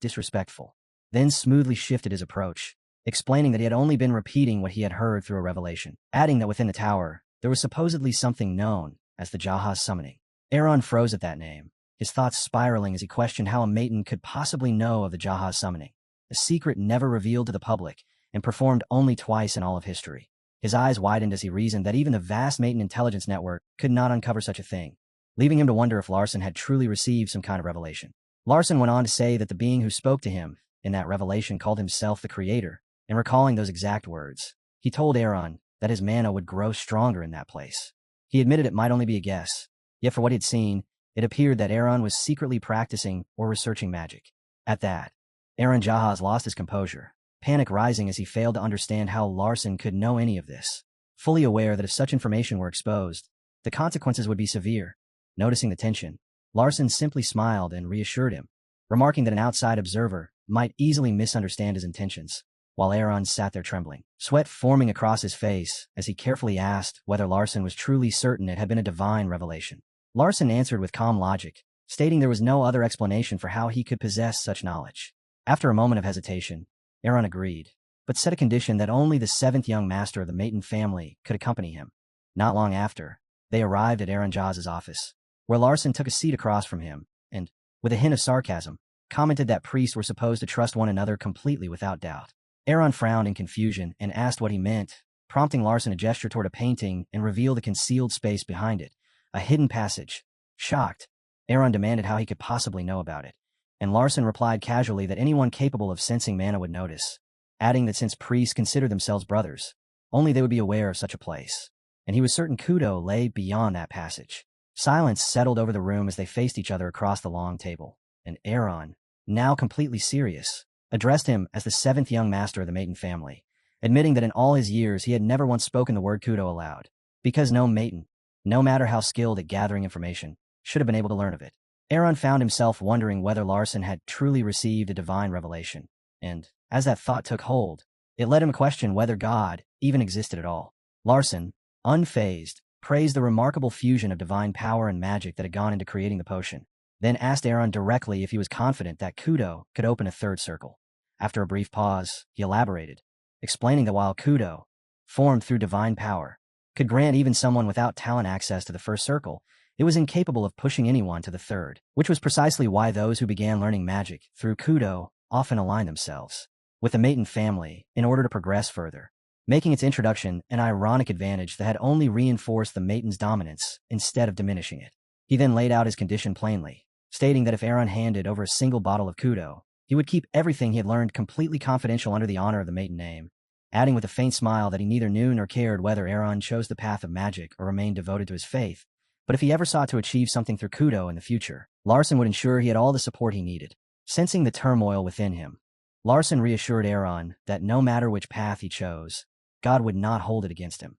disrespectful, then smoothly shifted his approach, explaining that he had only been repeating what he had heard through a revelation, adding that within the tower, there was supposedly something known as the Jahaz summoning. Aaron froze at that name, his thoughts spiraling as he questioned how a maiden could possibly know of the Jahaz summoning, a secret never revealed to the public and performed only twice in all of history. His eyes widened as he reasoned that even the vast Maiden intelligence network could not uncover such a thing, leaving him to wonder if Larson had truly received some kind of revelation. Larson went on to say that the being who spoke to him in that revelation called himself the Creator, and recalling those exact words, he told Aaron that his mana would grow stronger in that place. He admitted it might only be a guess, yet for what he had seen, it appeared that Aaron was secretly practicing or researching magic. At that, Aaron Jahaz lost his composure, panic rising as he failed to understand how Larson could know any of this, fully aware that if such information were exposed, the consequences would be severe. Noticing the tension, Larson simply smiled and reassured him, remarking that an outside observer might easily misunderstand his intentions. while Aaron sat there trembling, sweat forming across his face as he carefully asked whether Larson was truly certain it had been a divine revelation. Larson answered with calm logic, stating there was no other explanation for how he could possess such knowledge. After a moment of hesitation, Aaron agreed, but set a condition that only the seventh young master of the Maton family could accompany him. Not long after, they arrived at Aaron Jaw's office, where Larson took a seat across from him and, with a hint of sarcasm, commented that priests were supposed to trust one another completely without doubt. Aaron frowned in confusion and asked what he meant, prompting Larson to gesture toward a painting and reveal the concealed space behind it, a hidden passage. Shocked, Aaron demanded how he could possibly know about it, and Larson replied casually that anyone capable of sensing mana would notice, adding that since priests considered themselves brothers, only they would be aware of such a place, and he was certain Kudo lay beyond that passage. Silence settled over the room as they faced each other across the long table, and Aaron, now completely serious, addressed him as the seventh young master of the Maton family, admitting that in all his years he had never once spoken the word Kudo aloud, because no Maton, no matter how skilled at gathering information, should have been able to learn of it. Aaron found himself wondering whether Larson had truly received a divine revelation, and, as that thought took hold, it led him to question whether God even existed at all. Larson, unfazed, praised the remarkable fusion of divine power and magic that had gone into creating the potion, then asked Aaron directly if he was confident that Kudo could open a third circle. After a brief pause, he elaborated, explaining that while Kudo, formed through divine power, could grant even someone without talent access to the first circle, it was incapable of pushing anyone to the third, which was precisely why those who began learning magic through Kudo often aligned themselves with the Maton family in order to progress further, making its introduction an ironic advantage that had only reinforced the Maton's dominance instead of diminishing it. He then laid out his condition plainly, stating that if Aaron handed over a single bottle of Kudo, he would keep everything he had learned completely confidential under the honor of the Maton name, adding with a faint smile that he neither knew nor cared whether Aaron chose the path of magic or remained devoted to his faith, but if he ever sought to achieve something through Kudo in the future, Larson would ensure he had all the support he needed. Sensing the turmoil within him, Larson reassured Aaron that no matter which path he chose, God would not hold it against him.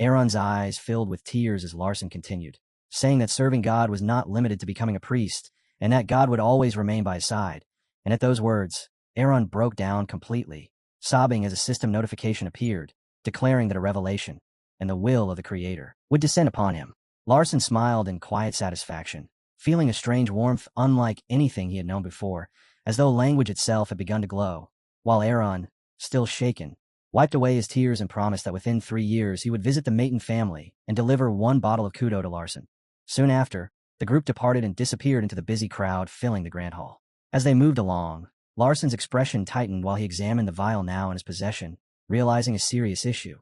Aaron's eyes filled with tears as Larson continued, saying that serving God was not limited to becoming a priest, and that God would always remain by his side. And at those words, Aaron broke down completely, sobbing as a system notification appeared, declaring that a revelation, and the will of the Creator, would descend upon him. Larson smiled in quiet satisfaction, feeling a strange warmth unlike anything he had known before, as though language itself had begun to glow, while Aaron, still shaken, wiped away his tears and promised that within 3 years he would visit the Maton family and deliver 1 bottle of Kudo to Larson. Soon after, the group departed and disappeared into the busy crowd filling the grand hall. As they moved along, Larson's expression tightened while he examined the vial now in his possession, realizing a serious issue.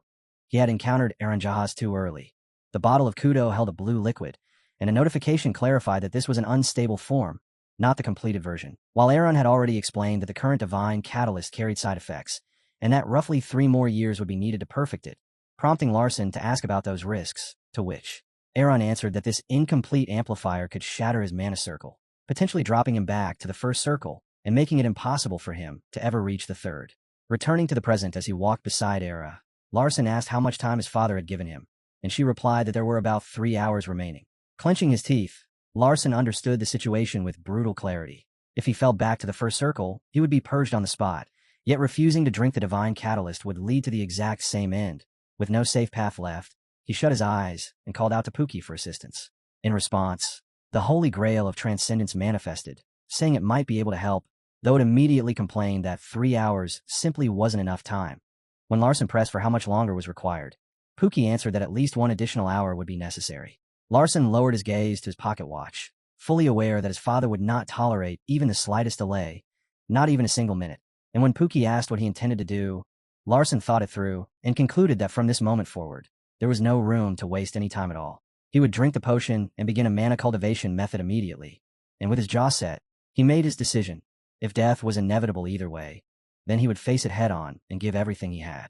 He had encountered Aaron Jahaz too early. The bottle of Kudo held a blue liquid, and a notification clarified that this was an unstable form, not the completed version. While Aaron had already explained that the current divine catalyst carried side effects, and that roughly 3 more years would be needed to perfect it, prompting Larson to ask about those risks, to which Aaron answered that this incomplete amplifier could shatter his mana circle, potentially dropping him back to the first circle and making it impossible for him to ever reach the third. Returning to the present as he walked beside Era, Larson asked how much time his father had given him, and she replied that there were about 3 hours remaining. Clenching his teeth, Larson understood the situation with brutal clarity. If he fell back to the first circle, he would be purged on the spot, yet refusing to drink the divine catalyst would lead to the exact same end. With no safe path left, he shut his eyes and called out to Pookie for assistance. In response, the Holy Grail of Transcendence manifested, saying it might be able to help, though it immediately complained that 3 hours simply wasn't enough time. When Larson pressed for how much longer was required, Pookie answered that at least 1 additional hour would be necessary. Larson lowered his gaze to his pocket watch, fully aware that his father would not tolerate even the slightest delay, not even a single minute. And when Pookie asked what he intended to do, Larson thought it through and concluded that from this moment forward, there was no room to waste any time at all. He would drink the potion and begin a mana cultivation method immediately. And with his jaw set, he made his decision. If death was inevitable either way, then he would face it head-on and give everything he had.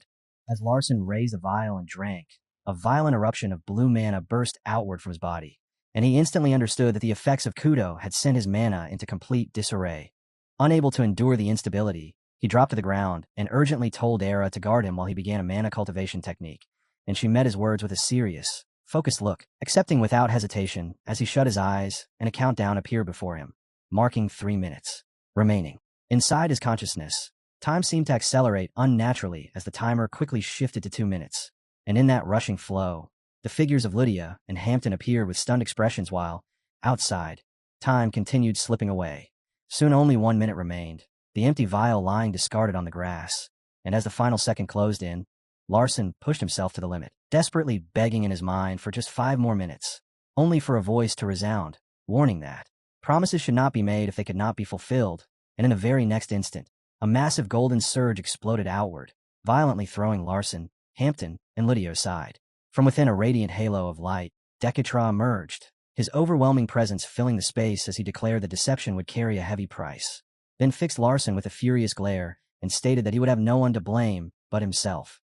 As Larson raised the vial and drank, a violent eruption of blue mana burst outward from his body, and he instantly understood that the effects of Kudo had sent his mana into complete disarray. Unable to endure the instability, he dropped to the ground and urgently told Era to guard him while he began a mana cultivation technique, and she met his words with a serious, focused look, accepting without hesitation as he shut his eyes and a countdown appeared before him, marking 3 minutes remaining. Inside his consciousness, Time seemed to accelerate unnaturally as the timer quickly shifted to 2 minutes. And in that rushing flow, the figures of Lydia and Hampton appeared with stunned expressions while, outside, time continued slipping away. Soon only 1 minute remained, the empty vial lying discarded on the grass. And as the final second closed in, Larson pushed himself to the limit, desperately begging in his mind for just 5 more minutes, only for a voice to resound, warning that promises should not be made if they could not be fulfilled. And in the very next instant, a massive golden surge exploded outward, violently throwing Larson, Hampton, and Lydia aside. From within a radiant halo of light, Dekatra emerged, his overwhelming presence filling the space as he declared that deception would carry a heavy price. Then fixed Larson with a furious glare and stated that he would have no one to blame but himself.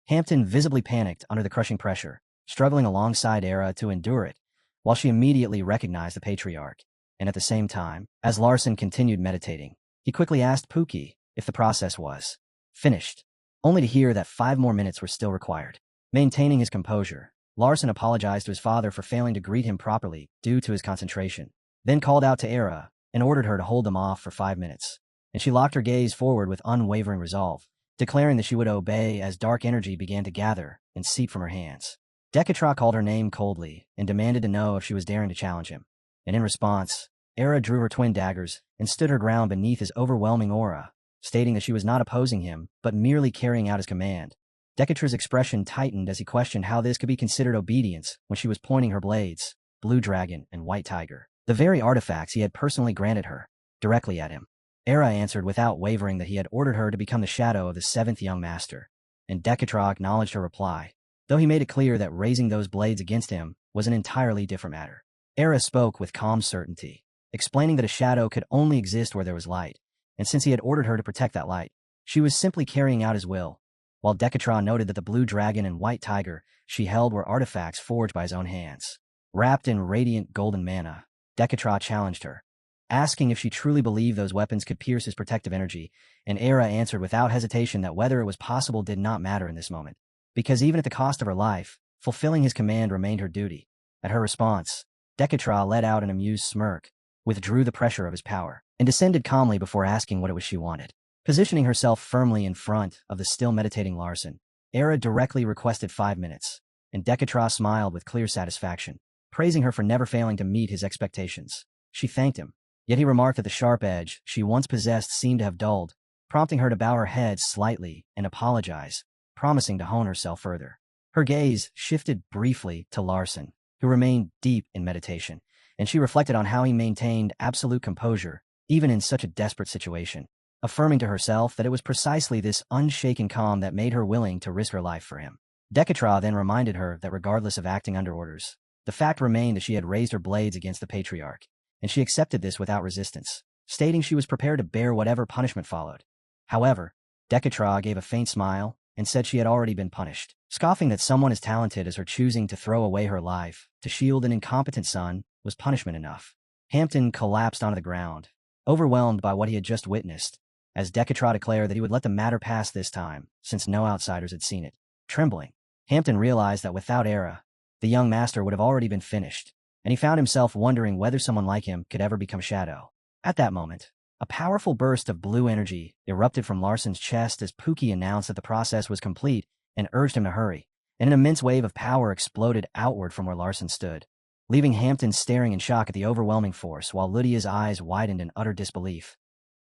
Hampton visibly panicked under the crushing pressure, struggling alongside Era to endure it, while she immediately recognized the patriarch. And at the same time, as Larson continued meditating, he quickly asked Pookie if the process was finished, only to hear that 5 more minutes were still required. Maintaining his composure, Larson apologized to his father for failing to greet him properly due to his concentration, then called out to Era and ordered her to hold them off for 5 minutes. And she locked her gaze forward with unwavering resolve, declaring that she would obey as dark energy began to gather and seep from her hands. Dekatra called her name coldly and demanded to know if she was daring to challenge him. And in response, Era drew her twin daggers and stood her ground beneath his overwhelming aura, stating that she was not opposing him, but merely carrying out his command. Dekatra's expression tightened as he questioned how this could be considered obedience when she was pointing her blades, Blue Dragon and White Tiger, the very artifacts he had personally granted her, directly at him. Era answered without wavering that he had ordered her to become the shadow of the 7th young master, and Dekatra acknowledged her reply, though he made it clear that raising those blades against him was an entirely different matter. Era spoke with calm certainty, explaining that a shadow could only exist where there was light, and since he had ordered her to protect that light, she was simply carrying out his will, while Dekatra noted that the Blue Dragon and White Tiger she held were artifacts forged by his own hands. Wrapped in radiant golden mana, Dekatra challenged her, asking if she truly believed those weapons could pierce his protective energy, and Era answered without hesitation that whether it was possible did not matter in this moment, because even at the cost of her life, fulfilling his command remained her duty. At her response, Dekatra let out an amused smirk, withdrew the pressure of his power, and descended calmly before asking what it was she wanted. Positioning herself firmly in front of the still meditating Larson, Era directly requested 5 minutes, and Dekatra smiled with clear satisfaction, praising her for never failing to meet his expectations. She thanked him, yet he remarked that the sharp edge she once possessed seemed to have dulled, prompting her to bow her head slightly and apologize, promising to hone herself further. Her gaze shifted briefly to Larson, who remained deep in meditation, and she reflected on how he maintained absolute composure, even in such a desperate situation, affirming to herself that it was precisely this unshaken calm that made her willing to risk her life for him. Dekatra then reminded her that regardless of acting under orders, the fact remained that she had raised her blades against the patriarch, and she accepted this without resistance, stating she was prepared to bear whatever punishment followed. However, Dekatra gave a faint smile and said she had already been punished, scoffing that someone as talented as her choosing to throw away her life to shield an incompetent son was punishment enough. Hampton collapsed onto the ground, overwhelmed by what he had just witnessed, as Dekatra declared that he would let the matter pass this time, since no outsiders had seen it. Trembling, Hampton realized that without Era, the young master would have already been finished, and he found himself wondering whether someone like him could ever become Shadow. At that moment, a powerful burst of blue energy erupted from Larson's chest as Pookie announced that the process was complete and urged him to hurry, and an immense wave of power exploded outward from where Larson stood, leaving Hampton staring in shock at the overwhelming force while Lydia's eyes widened in utter disbelief.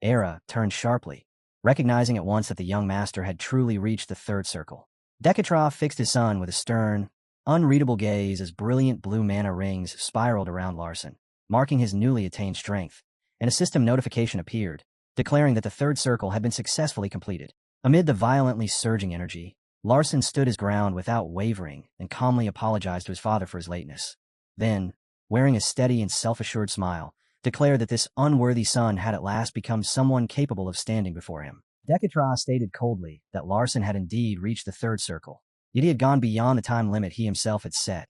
Era turned sharply, recognizing at once that the young master had truly reached the 3rd circle. Dekatra fixed his son with a stern, unreadable gaze as brilliant blue mana rings spiraled around Larson, marking his newly attained strength, and a system notification appeared, declaring that the 3rd circle had been successfully completed. Amid the violently surging energy, Larson stood his ground without wavering and calmly apologized to his father for his lateness. Then, wearing a steady and self-assured smile, declared that this unworthy son had at last become someone capable of standing before him. Dekatra stated coldly that Larson had indeed reached the 3rd circle, yet he had gone beyond the time limit he himself had set.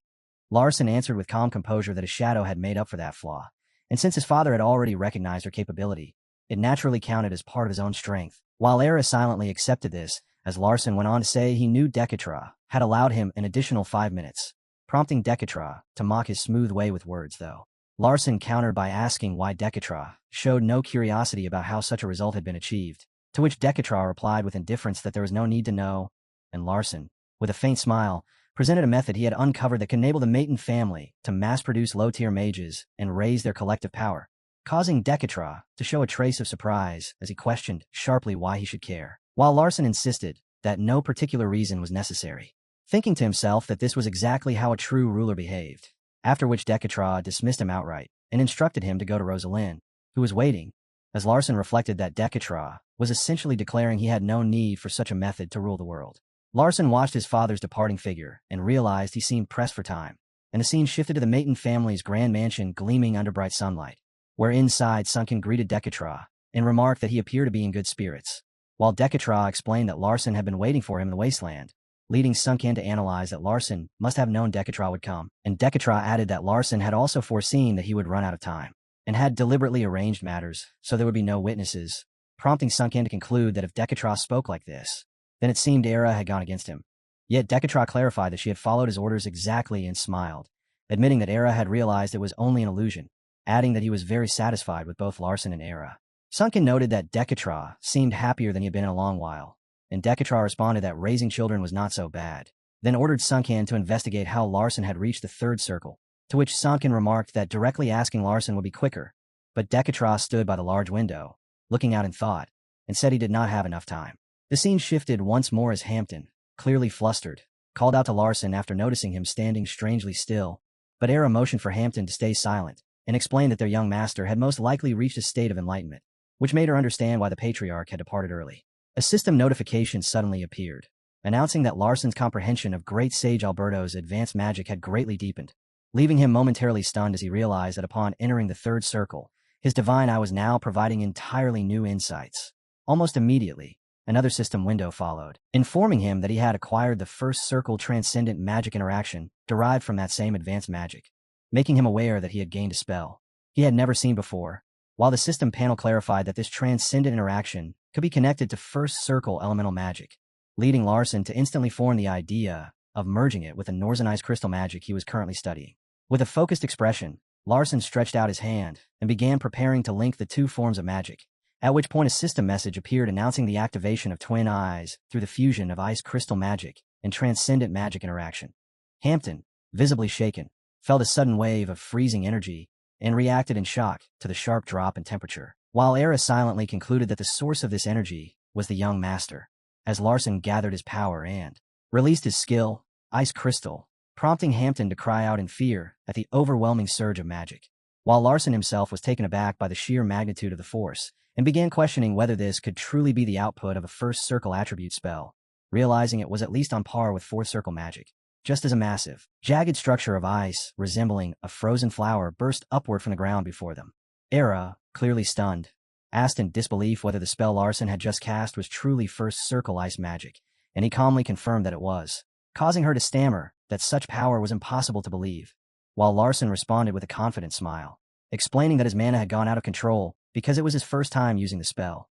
Larson answered with calm composure that his shadow had made up for that flaw, and since his father had already recognized her capability, it naturally counted as part of his own strength. While Era silently accepted this, as Larson went on to say he knew Dekatra had allowed him an additional 5 minutes, prompting Dekatra to mock his smooth way with words, though. Larson countered by asking why Dekatra showed no curiosity about how such a result had been achieved, To which Dekatra replied with indifference that there was no need to know, and Larson, with a faint smile, presented a method he had uncovered that could enable the Maton family to mass-produce low-tier mages and raise their collective power, causing Dekatra to show a trace of surprise as he questioned sharply why he should care, while Larson insisted that no particular reason was necessary, thinking to himself that this was exactly how a true ruler behaved, after which Dekatra dismissed him outright and instructed him to go to Rosalind, who was waiting, as Larson reflected that Dekatra was essentially declaring he had no need for such a method to rule the world. Larson watched his father's departing figure and realized he seemed pressed for time, and the scene shifted to the Maton family's grand mansion gleaming under bright sunlight, where inside Sunken greeted Dekatra and remarked that he appeared to be in good spirits, while Dekatra explained that Larson had been waiting for him in the wasteland, leading Sunken to analyze that Larson must have known Dekatra would come, and Dekatra added that Larson had also foreseen that he would run out of time, and had deliberately arranged matters so there would be no witnesses, prompting Sunken to conclude that if Dekatra spoke like this, then it seemed Era had gone against him. Yet Dekatra clarified that she had followed his orders exactly and smiled, admitting that Era had realized it was only an illusion, adding that he was very satisfied with both Larson and Era. Sunken noted that Dekatra seemed happier than he had been in a long while, and Dekatra responded that raising children was not so bad, then ordered Sunken to investigate how Larson had reached the third circle, to which Sunken remarked that directly asking Larson would be quicker, but Dekatra stood by the large window, looking out in thought, and said he did not have enough time. The scene shifted once more as Hampton, clearly flustered, called out to Larson after noticing him standing strangely still, but Era motioned for Hampton to stay silent, and explained that their young master had most likely reached a state of enlightenment, which made her understand why the patriarch had departed early. A system notification suddenly appeared, announcing that Larson's comprehension of Great Sage Alberto's advanced magic had greatly deepened, leaving him momentarily stunned as he realized that upon entering the third circle, his divine eye was now providing entirely new insights. Almost immediately, another system window followed, informing him that he had acquired the first circle transcendent magic interaction derived from that same advanced magic, making him aware that he had gained a spell he had never seen before, while the system panel clarified that this transcendent interaction could be connected to first circle elemental magic, leading Larson to instantly form the idea of merging it with the Norzenized crystal magic he was currently studying. With a focused expression, Larson stretched out his hand and began preparing to link the two forms of magic, at which point a system message appeared announcing the activation of twin eyes through the fusion of ice crystal magic and transcendent magic interaction. Hampton, visibly shaken, felt a sudden wave of freezing energy and reacted in shock to the sharp drop in temperature, while Era silently concluded that the source of this energy was the young master, as Larson gathered his power and released his skill, ice crystal, prompting Hampton to cry out in fear at the overwhelming surge of magic, while Larson himself was taken aback by the sheer magnitude of the force and began questioning whether this could truly be the output of a first circle attribute spell, realizing it was at least on par with fourth circle magic, just as a massive, jagged structure of ice resembling a frozen flower burst upward from the ground before them. Era, clearly stunned, asked in disbelief whether the spell Larson had just cast was truly first circle ice magic, and he calmly confirmed that it was, causing her to stammer that such power was impossible to believe, while Larson responded with a confident smile, explaining that his mana had gone out of control because it was his first time using the spell.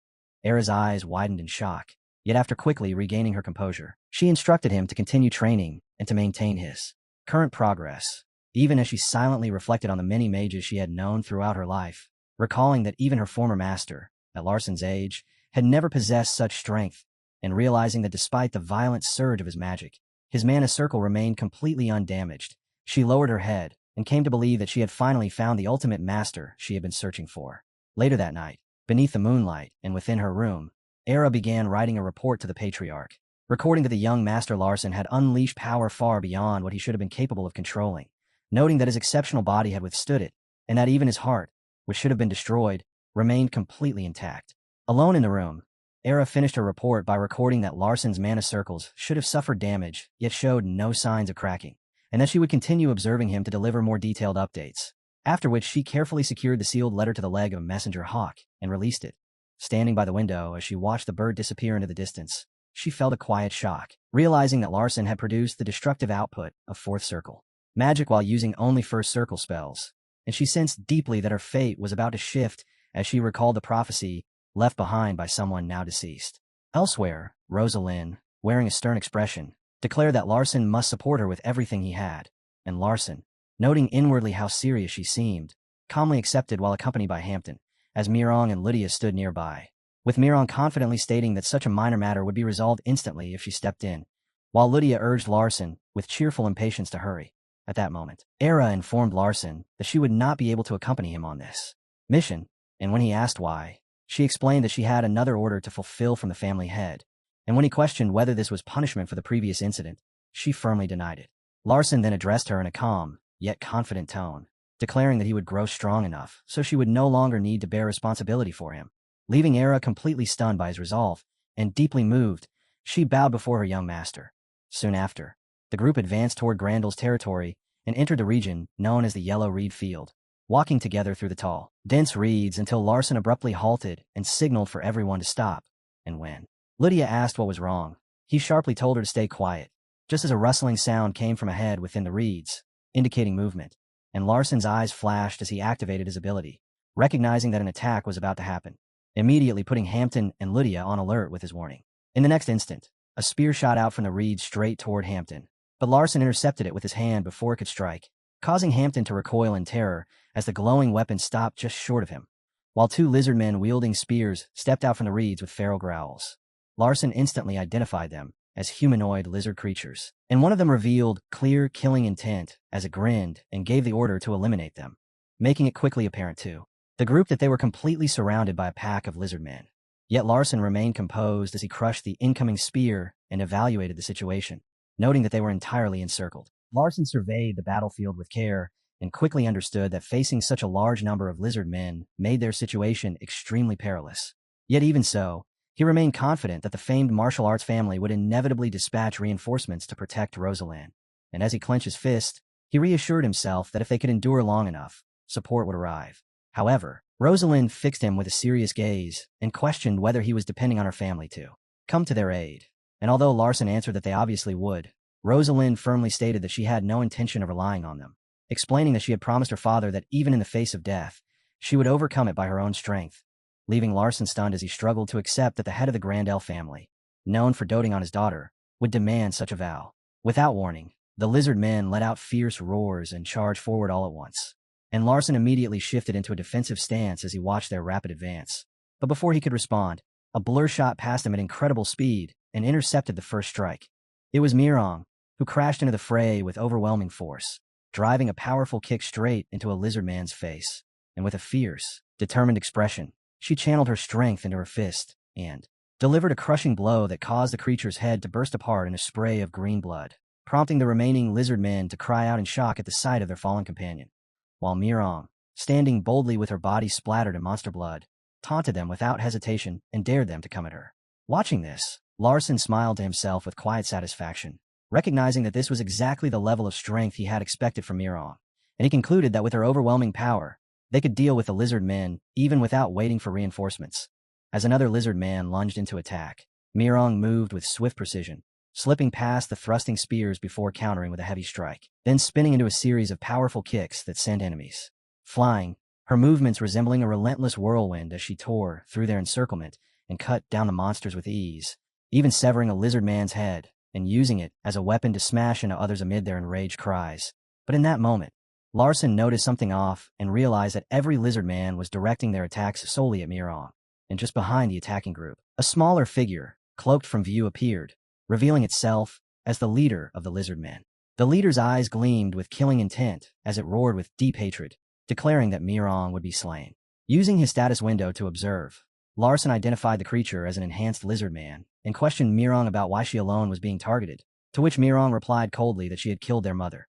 Era's eyes widened in shock, yet after quickly regaining her composure, she instructed him to continue training and to maintain his current progress, even as she silently reflected on the many mages she had known throughout her life, recalling that even her former master, at Larson's age, had never possessed such strength, and realizing that despite the violent surge of his magic, his mana circle remained completely undamaged. She lowered her head and came to believe that she had finally found the ultimate master she had been searching for. Later that night, beneath the moonlight and within her room, Era began writing a report to the patriarch, recording that the young master Larson had unleashed power far beyond what he should have been capable of controlling, noting that his exceptional body had withstood it, and that even his heart, which should have been destroyed, remained completely intact. Alone in the room, Era finished her report by recording that Larson's mana circles should have suffered damage, yet showed no signs of cracking, and that she would continue observing him to deliver more detailed updates, after which she carefully secured the sealed letter to the leg of a messenger hawk and released it. Standing by the window as she watched the bird disappear into the distance, she felt a quiet shock, realizing that Larson had produced the destructive output of fourth circle magic while using only first circle spells, and she sensed deeply that her fate was about to shift as she recalled the prophecy left behind by someone now deceased. Elsewhere, Rosalind, wearing a stern expression, declared that Larson must support her with everything he had, and Larson, noting inwardly how serious she seemed, calmly accepted while accompanied by Hampton, as Mirong and Lydia stood nearby, with Miron confidently stating that such a minor matter would be resolved instantly if she stepped in, while Lydia urged Larson with cheerful impatience to hurry. At that moment, Era informed Larson that she would not be able to accompany him on this mission, and when he asked why, she explained that she had another order to fulfill from the family head, and when he questioned whether this was punishment for the previous incident, she firmly denied it. Larson then addressed her in a calm, yet confident tone, declaring that he would grow strong enough so she would no longer need to bear responsibility for him. Leaving Era completely stunned by his resolve, and deeply moved, she bowed before her young master. Soon after, the group advanced toward Grandel's territory and entered the region known as the Yellow Reed Field, walking together through the tall, dense reeds until Larson abruptly halted and signaled for everyone to stop. And when Lydia asked what was wrong, he sharply told her to stay quiet, just as a rustling sound came from ahead within the reeds, indicating movement, and Larson's eyes flashed as he activated his ability, recognizing that an attack was about to happen, immediately putting Hampton and Lydia on alert with his warning. In the next instant, a spear shot out from the reeds straight toward Hampton, but Larson intercepted it with his hand before it could strike, causing Hampton to recoil in terror as the glowing weapon stopped just short of him, while two lizard men wielding spears stepped out from the reeds with feral growls. Larson instantly identified them as humanoid lizard creatures, and one of them revealed clear killing intent as it grinned and gave the order to eliminate them, making it quickly apparent to the group that they were completely surrounded by a pack of lizard men. Yet Larson remained composed as he crushed the incoming spear and evaluated the situation, noting that they were entirely encircled. Larson surveyed the battlefield with care and quickly understood that facing such a large number of lizard men made their situation extremely perilous. Yet even so, he remained confident that the famed martial arts family would inevitably dispatch reinforcements to protect Rosalind, and as he clenched his fist, he reassured himself that if they could endure long enough, support would arrive. However, Rosalind fixed him with a serious gaze and questioned whether he was depending on her family to come to their aid. And although Larson answered that they obviously would, Rosalind firmly stated that she had no intention of relying on them, explaining that she had promised her father that even in the face of death, she would overcome it by her own strength, leaving Larson stunned as he struggled to accept that the head of the Grandel family, known for doting on his daughter, would demand such a vow. Without warning, the lizard men let out fierce roars and charged forward all at once, and Larson immediately shifted into a defensive stance as he watched their rapid advance. But before he could respond, a blur shot past him at incredible speed and intercepted the first strike. It was Mirong, who crashed into the fray with overwhelming force, driving a powerful kick straight into a lizard man's face, and with a fierce, determined expression, she channeled her strength into her fist and delivered a crushing blow that caused the creature's head to burst apart in a spray of green blood, prompting the remaining lizard men to cry out in shock at the sight of their fallen companion, while Mirong, standing boldly with her body splattered in monster blood, taunted them without hesitation and dared them to come at her. Watching this, Larson smiled to himself with quiet satisfaction, recognizing that this was exactly the level of strength he had expected from Mirong, and he concluded that with her overwhelming power, they could deal with the lizard men even without waiting for reinforcements. As another lizard man lunged into attack, Mirong moved with swift precision, slipping past the thrusting spears before countering with a heavy strike, then spinning into a series of powerful kicks that sent enemies flying, her movements resembling a relentless whirlwind as she tore through their encirclement and cut down the monsters with ease, even severing a lizard man's head and using it as a weapon to smash into others amid their enraged cries. But in that moment, Larson noticed something off and realized that every lizard man was directing their attacks solely at Mirong, and just behind the attacking group, a smaller figure, cloaked from view, appeared, revealing itself as the leader of the lizard men. The leader's eyes gleamed with killing intent as it roared with deep hatred, declaring that Mirong would be slain. Using his status window to observe, Larson identified the creature as an enhanced lizard man and questioned Mirong about why she alone was being targeted, to which Mirong replied coldly that she had killed their mother.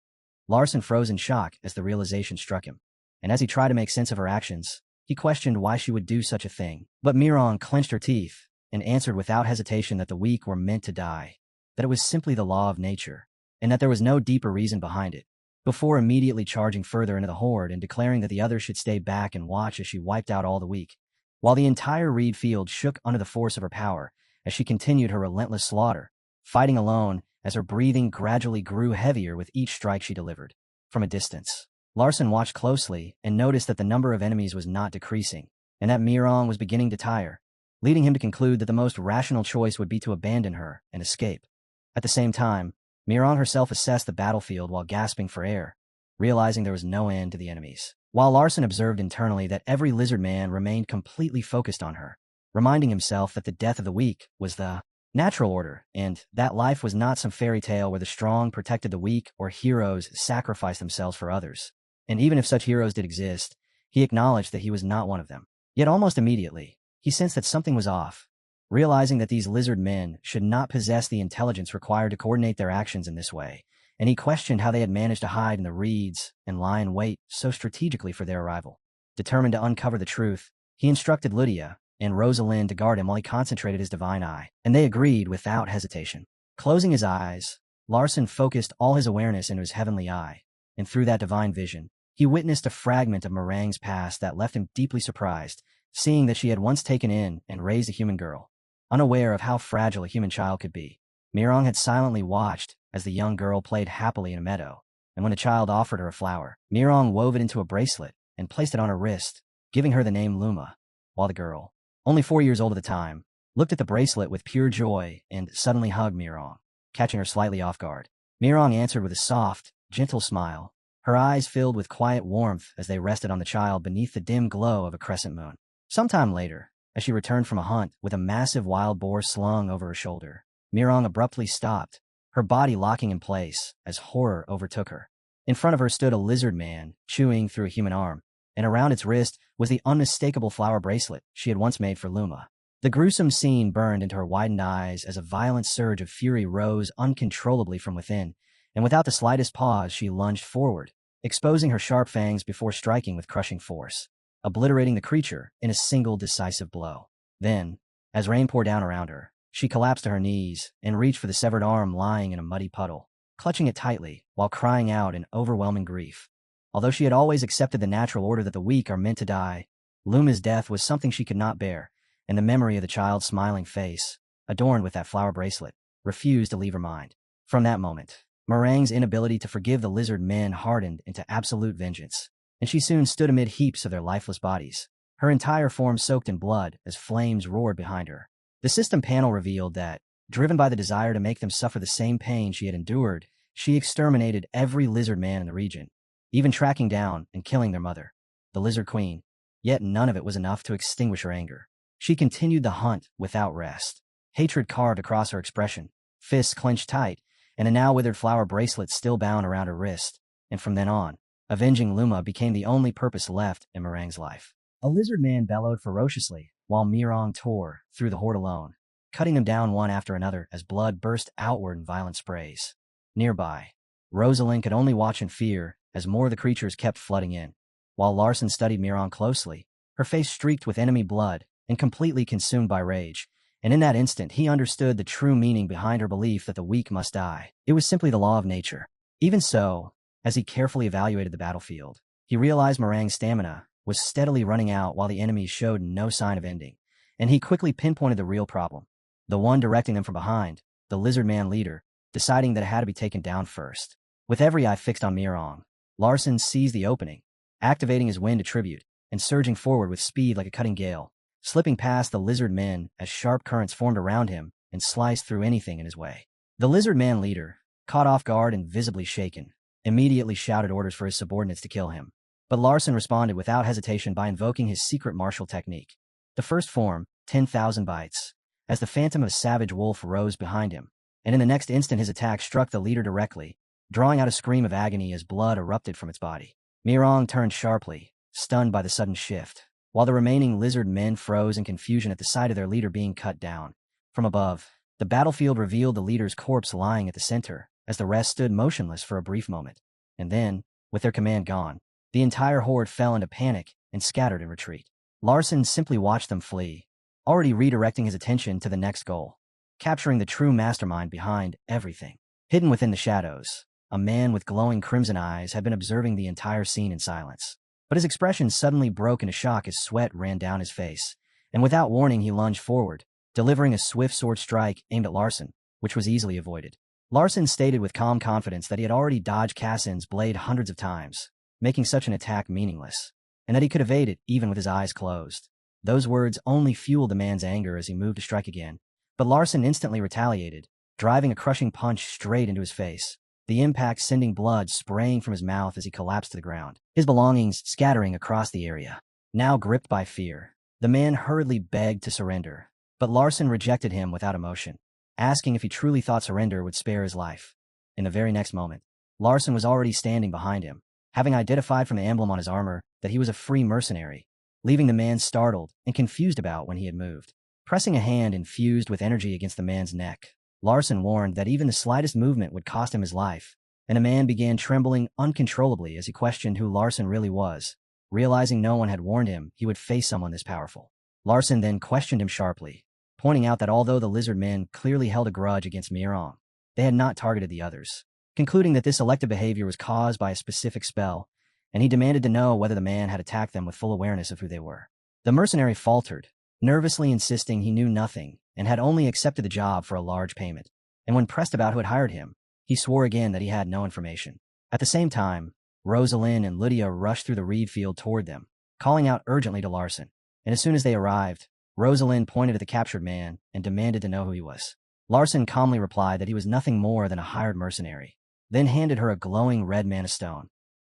Larson froze in shock as the realization struck him, and as he tried to make sense of her actions, he questioned why she would do such a thing. But Mirong clenched her teeth and answered without hesitation that the weak were meant to die, that it was simply the law of nature, and that there was no deeper reason behind it, before immediately charging further into the horde and declaring that the others should stay back and watch as she wiped out all the weak, while the entire reed field shook under the force of her power as she continued her relentless slaughter, fighting alone as her breathing gradually grew heavier with each strike she delivered. From a distance, Larson watched closely and noticed that the number of enemies was not decreasing, and that Mirong was beginning to tire, leading him to conclude that the most rational choice would be to abandon her and escape. At the same time, Mirong herself assessed the battlefield while gasping for air, realizing there was no end to the enemies, while Larson observed internally that every lizard man remained completely focused on her, reminding himself that the death of the weak was the natural order, and that life was not some fairy tale where the strong protected the weak or heroes sacrificed themselves for others. And even if such heroes did exist, he acknowledged that he was not one of them. Yet almost immediately, he sensed that something was off, realizing that these lizard men should not possess the intelligence required to coordinate their actions in this way, and he questioned how they had managed to hide in the reeds and lie in wait so strategically for their arrival. Determined to uncover the truth, he instructed Lydia and Rosalind to guard him while he concentrated his divine eye, and they agreed without hesitation. Closing his eyes, Larson focused all his awareness into his heavenly eye, and through that divine vision, he witnessed a fragment of Meringue's past that left him deeply surprised, seeing that she had once taken in and raised a human girl. Unaware of how fragile a human child could be, Meringue had silently watched as the young girl played happily in a meadow, and when the child offered her a flower, Meringue wove it into a bracelet and placed it on her wrist, giving her the name Luma, while the girl, only 4 years old at the time, looked at the bracelet with pure joy and suddenly hugged Meringue, catching her slightly off guard. Meringue answered with a soft, gentle smile, her eyes filled with quiet warmth as they rested on the child beneath the dim glow of a crescent moon. Sometime later, as she returned from a hunt with a massive wild boar slung over her shoulder, Meringue abruptly stopped, her body locking in place as horror overtook her. In front of her stood a lizard man, chewing through a human arm, and around its wrist was the unmistakable flower bracelet she had once made for Luma. The gruesome scene burned into her widened eyes as a violent surge of fury rose uncontrollably from within, and without the slightest pause she lunged forward, exposing her sharp fangs before striking with crushing force, obliterating the creature in a single decisive blow. Then, as rain poured down around her, she collapsed to her knees and reached for the severed arm lying in a muddy puddle, clutching it tightly while crying out in overwhelming grief. Although she had always accepted the natural order that the weak are meant to die, Luma's death was something she could not bear, and the memory of the child's smiling face, adorned with that flower bracelet, refused to leave her mind. From that moment, Meringue's inability to forgive the lizard men hardened into absolute vengeance, and she soon stood amid heaps of their lifeless bodies, her entire form soaked in blood as flames roared behind her. The system panel revealed that, driven by the desire to make them suffer the same pain she had endured, she exterminated every lizard man in the region, even tracking down and killing their mother, the Lizard Queen. Yet none of it was enough to extinguish her anger. She continued the hunt without rest, hatred carved across her expression, fists clenched tight, and a now withered flower bracelet still bound around her wrist, and from then on, avenging Luma became the only purpose left in Meringue's life. A lizard man bellowed ferociously, while Meringue tore through the horde alone, cutting them down one after another as blood burst outward in violent sprays. Nearby, Rosalind could only watch in fear as more of the creatures kept flooding in, while Larson studied Meringue closely, her face streaked with enemy blood and completely consumed by rage, and in that instant he understood the true meaning behind her belief that the weak must die. It was simply the law of nature. Even so, as he carefully evaluated the battlefield, he realized Meringue's stamina was steadily running out while the enemies showed no sign of ending, and he quickly pinpointed the real problem, the one directing them from behind, the lizard man leader, deciding that it had to be taken down first. With every eye fixed on Meringue, Larson seized the opening, activating his wind attribute and surging forward with speed like a cutting gale, slipping past the lizard men as sharp currents formed around him and sliced through anything in his way. The lizard man leader, caught off guard and visibly shaken, immediately shouted orders for his subordinates to kill him. But Larson responded without hesitation by invoking his secret martial technique. The first form, 10,000 bites, as the phantom of a savage wolf rose behind him, and in the next instant his attack struck the leader directly, drawing out a scream of agony as blood erupted from its body. Meringue turned sharply, stunned by the sudden shift, while the remaining lizard men froze in confusion at the sight of their leader being cut down. From above, the battlefield revealed the leader's corpse lying at the center, as the rest stood motionless for a brief moment. And then, with their command gone, the entire horde fell into panic and scattered in retreat. Larson simply watched them flee, already redirecting his attention to the next goal, capturing the true mastermind behind everything. Hidden within the shadows, a man with glowing crimson eyes had been observing the entire scene in silence. But his expression suddenly broke into shock as sweat ran down his face, and without warning he lunged forward, delivering a swift sword strike aimed at Larson, which was easily avoided. Larson stated with calm confidence that he had already dodged Cassin's blade hundreds of times, making such an attack meaningless, and that he could evade it even with his eyes closed. Those words only fueled the man's anger as he moved to strike again, but Larson instantly retaliated, driving a crushing punch straight into his face, the impact sending blood spraying from his mouth as he collapsed to the ground, his belongings scattering across the area. Now gripped by fear, The man hurriedly begged to surrender, but Larson rejected him without emotion, asking if he truly thought surrender would spare his life. In the very next moment, Larson was already standing behind him, having identified from the emblem on his armor that he was a free mercenary, leaving the man startled and confused about when he had moved. Pressing a hand infused with energy against the man's neck, Larson warned that even the slightest movement would cost him his life, and the man began trembling uncontrollably as he questioned who Larson really was, realizing no one had warned him he would face someone this powerful. Larson then questioned him sharply, pointing out that although the lizard men clearly held a grudge against Mirong, they had not targeted the others, concluding that this elective behavior was caused by a specific spell, and he demanded to know whether the man had attacked them with full awareness of who they were. The mercenary faltered, nervously insisting he knew nothing and had only accepted the job for a large payment, and when pressed about who had hired him, he swore again that he had no information. At the same time, Rosalind and Lydia rushed through the reed field toward them, calling out urgently to Larson, and as soon as they arrived, Rosalind pointed at the captured man and demanded to know who he was. Larson calmly replied that he was nothing more than a hired mercenary, then handed her a glowing red mana stone.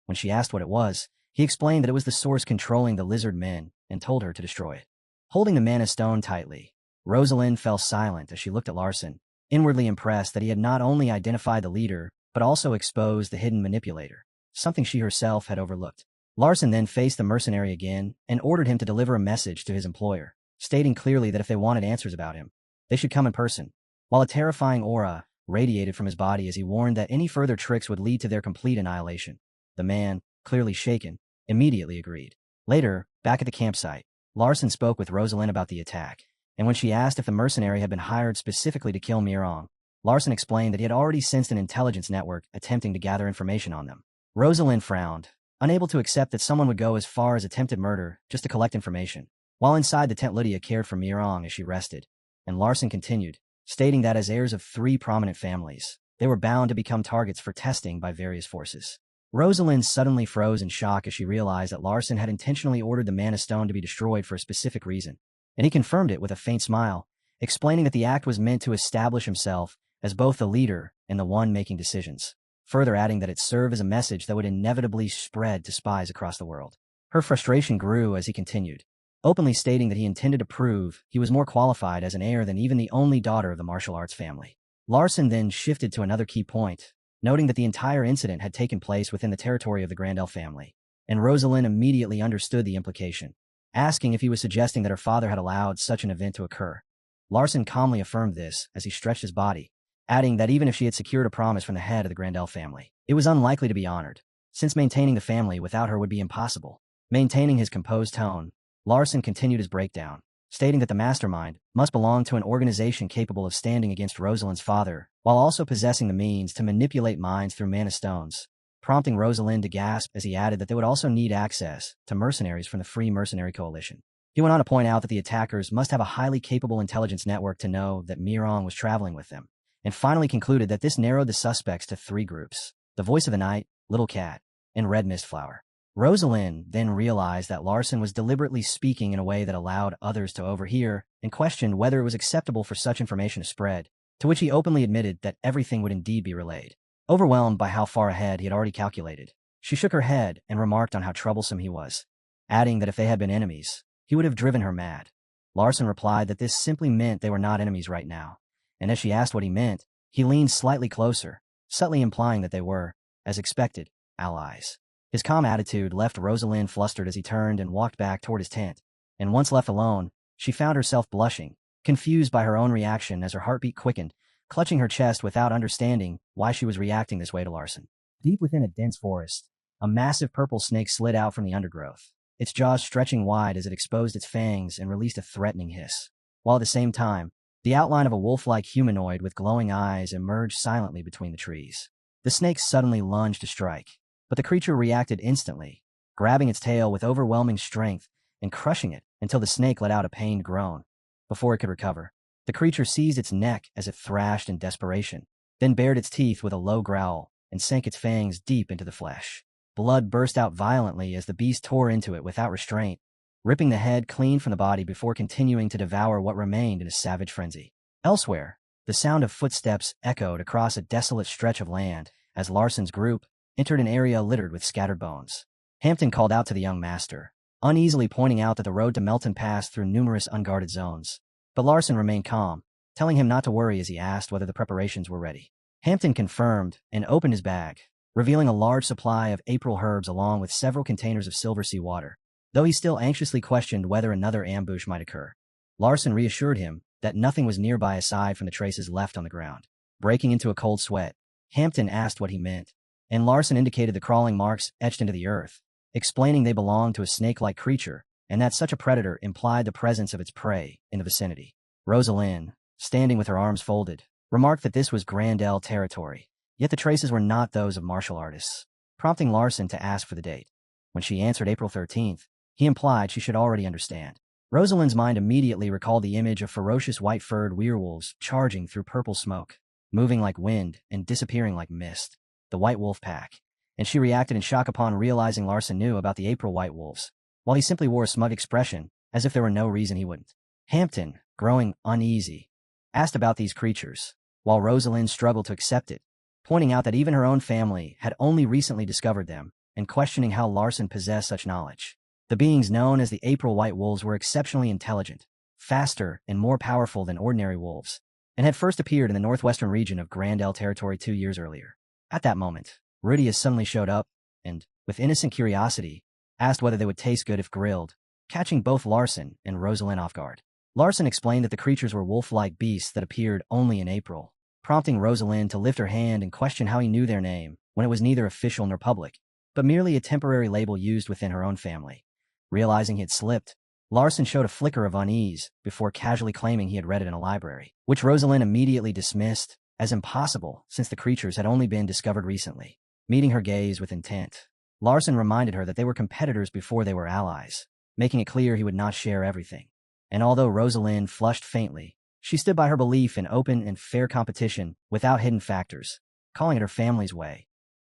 When she asked what it was, he explained that it was the source controlling the lizard men and told her to destroy it. Holding the mana stone tightly, Rosalind fell silent as she looked at Larson, inwardly impressed that he had not only identified the leader, but also exposed the hidden manipulator, something she herself had overlooked. Larson then faced the mercenary again and ordered him to deliver a message to his employer, stating clearly that if they wanted answers about him, they should come in person, while a terrifying aura radiated from his body as he warned that any further tricks would lead to their complete annihilation. The man, clearly shaken, immediately agreed. Later, back at the campsite, Larson spoke with Rosalind about the attack, and when she asked if the mercenary had been hired specifically to kill Mirong, Larson explained that he had already sensed an intelligence network attempting to gather information on them. Rosalind frowned, unable to accept that someone would go as far as attempted murder just to collect information. While inside the tent, Lydia cared for Mirong as she rested, and Larson continued, stating that as heirs of 3 prominent families, they were bound to become targets for testing by various forces. Rosalind suddenly froze in shock as she realized that Larson had intentionally ordered the mana stone to be destroyed for a specific reason, and he confirmed it with a faint smile, explaining that the act was meant to establish himself as both the leader and the one making decisions, further adding that it served as a message that would inevitably spread to spies across the world. Her frustration grew as he continued, openly stating that he intended to prove he was more qualified as an heir than even the only daughter of the martial arts family. Larson then shifted to another key point, noting that the entire incident had taken place within the territory of the Grandel family, and Rosalind immediately understood the implication, asking if he was suggesting that her father had allowed such an event to occur. Larson calmly affirmed this as he stretched his body, adding that even if she had secured a promise from the head of the Grandel family, it was unlikely to be honored, since maintaining the family without her would be impossible. Maintaining his composed tone, Larson continued his breakdown, stating that the mastermind must belong to an organization capable of standing against Rosalind's father, while also possessing the means to manipulate minds through mana stones, prompting Rosalind to gasp as he added that they would also need access to mercenaries from the Free Mercenary Coalition. He went on to point out that the attackers must have a highly capable intelligence network to know that Mirong was traveling with them, and finally concluded that this narrowed the suspects to 3 groups: the Voice of the Night, Little Cat, and Red Mist Flower. Rosalind then realized that Larson was deliberately speaking in a way that allowed others to overhear and questioned whether it was acceptable for such information to spread, to which he openly admitted that everything would indeed be relayed. Overwhelmed by how far ahead he had already calculated, she shook her head and remarked on how troublesome he was, adding that if they had been enemies, he would have driven her mad. Larson replied that this simply meant they were not enemies right now, and as she asked what he meant, he leaned slightly closer, subtly implying that they were, as expected, allies. His calm attitude left Rosalind flustered as he turned and walked back toward his tent, and once left alone, she found herself blushing, confused by her own reaction as her heartbeat quickened, clutching her chest without understanding why she was reacting this way to Larson. Deep within a dense forest, a massive purple snake slid out from the undergrowth, its jaws stretching wide as it exposed its fangs and released a threatening hiss, while at the same time, the outline of a wolf-like humanoid with glowing eyes emerged silently between the trees. The snake suddenly lunged to strike, but the creature reacted instantly, grabbing its tail with overwhelming strength and crushing it until the snake let out a pained groan. Before it could recover, the creature seized its neck as it thrashed in desperation, then bared its teeth with a low growl and sank its fangs deep into the flesh. Blood burst out violently as the beast tore into it without restraint, ripping the head clean from the body before continuing to devour what remained in a savage frenzy. Elsewhere, the sound of footsteps echoed across a desolate stretch of land as Larson's group entered an area littered with scattered bones. Hampton called out to the young master, uneasily pointing out that the road to Melton passed through numerous unguarded zones. But Larson remained calm, telling him not to worry as he asked whether the preparations were ready. Hampton confirmed and opened his bag, revealing a large supply of April herbs along with several containers of silver sea water, though he still anxiously questioned whether another ambush might occur. Larson reassured him that nothing was nearby aside from the traces left on the ground. Breaking into a cold sweat, Hampton asked what he meant, and Larson indicated the crawling marks etched into the earth, explaining they belonged to a snake-like creature and that such a predator implied the presence of its prey in the vicinity. Rosalind, standing with her arms folded, remarked that this was Grandel territory, yet the traces were not those of martial artists, prompting Larson to ask for the date. When she answered April 13th, he implied she should already understand. Rosalind's mind immediately recalled the image of ferocious white-furred werewolves charging through purple smoke, moving like wind and disappearing like mist, the White Wolf Pack, and she reacted in shock upon realizing Larson knew about the April White Wolves, while he simply wore a smug expression, as if there were no reason he wouldn't. Hampton, growing uneasy, asked about these creatures, while Rosalind struggled to accept it, pointing out that even her own family had only recently discovered them, and questioning how Larson possessed such knowledge. The beings known as the April White Wolves were exceptionally intelligent, faster, and more powerful than ordinary wolves, and had first appeared in the northwestern region of Grandel territory 2 years earlier. At that moment, Rudius suddenly showed up, and, with innocent curiosity, asked whether they would taste good if grilled, catching both Larson and Rosalind off guard. Larson explained that the creatures were wolf-like beasts that appeared only in April, prompting Rosalind to lift her hand and question how he knew their name when it was neither official nor public, but merely a temporary label used within her own family. Realizing he had slipped, Larson showed a flicker of unease before casually claiming he had read it in a library, which Rosalind immediately dismissed as impossible since the creatures had only been discovered recently. Meeting her gaze with intent, Larson reminded her that they were competitors before they were allies, making it clear he would not share everything. And although Rosalind flushed faintly, she stood by her belief in open and fair competition without hidden factors, calling it her family's way.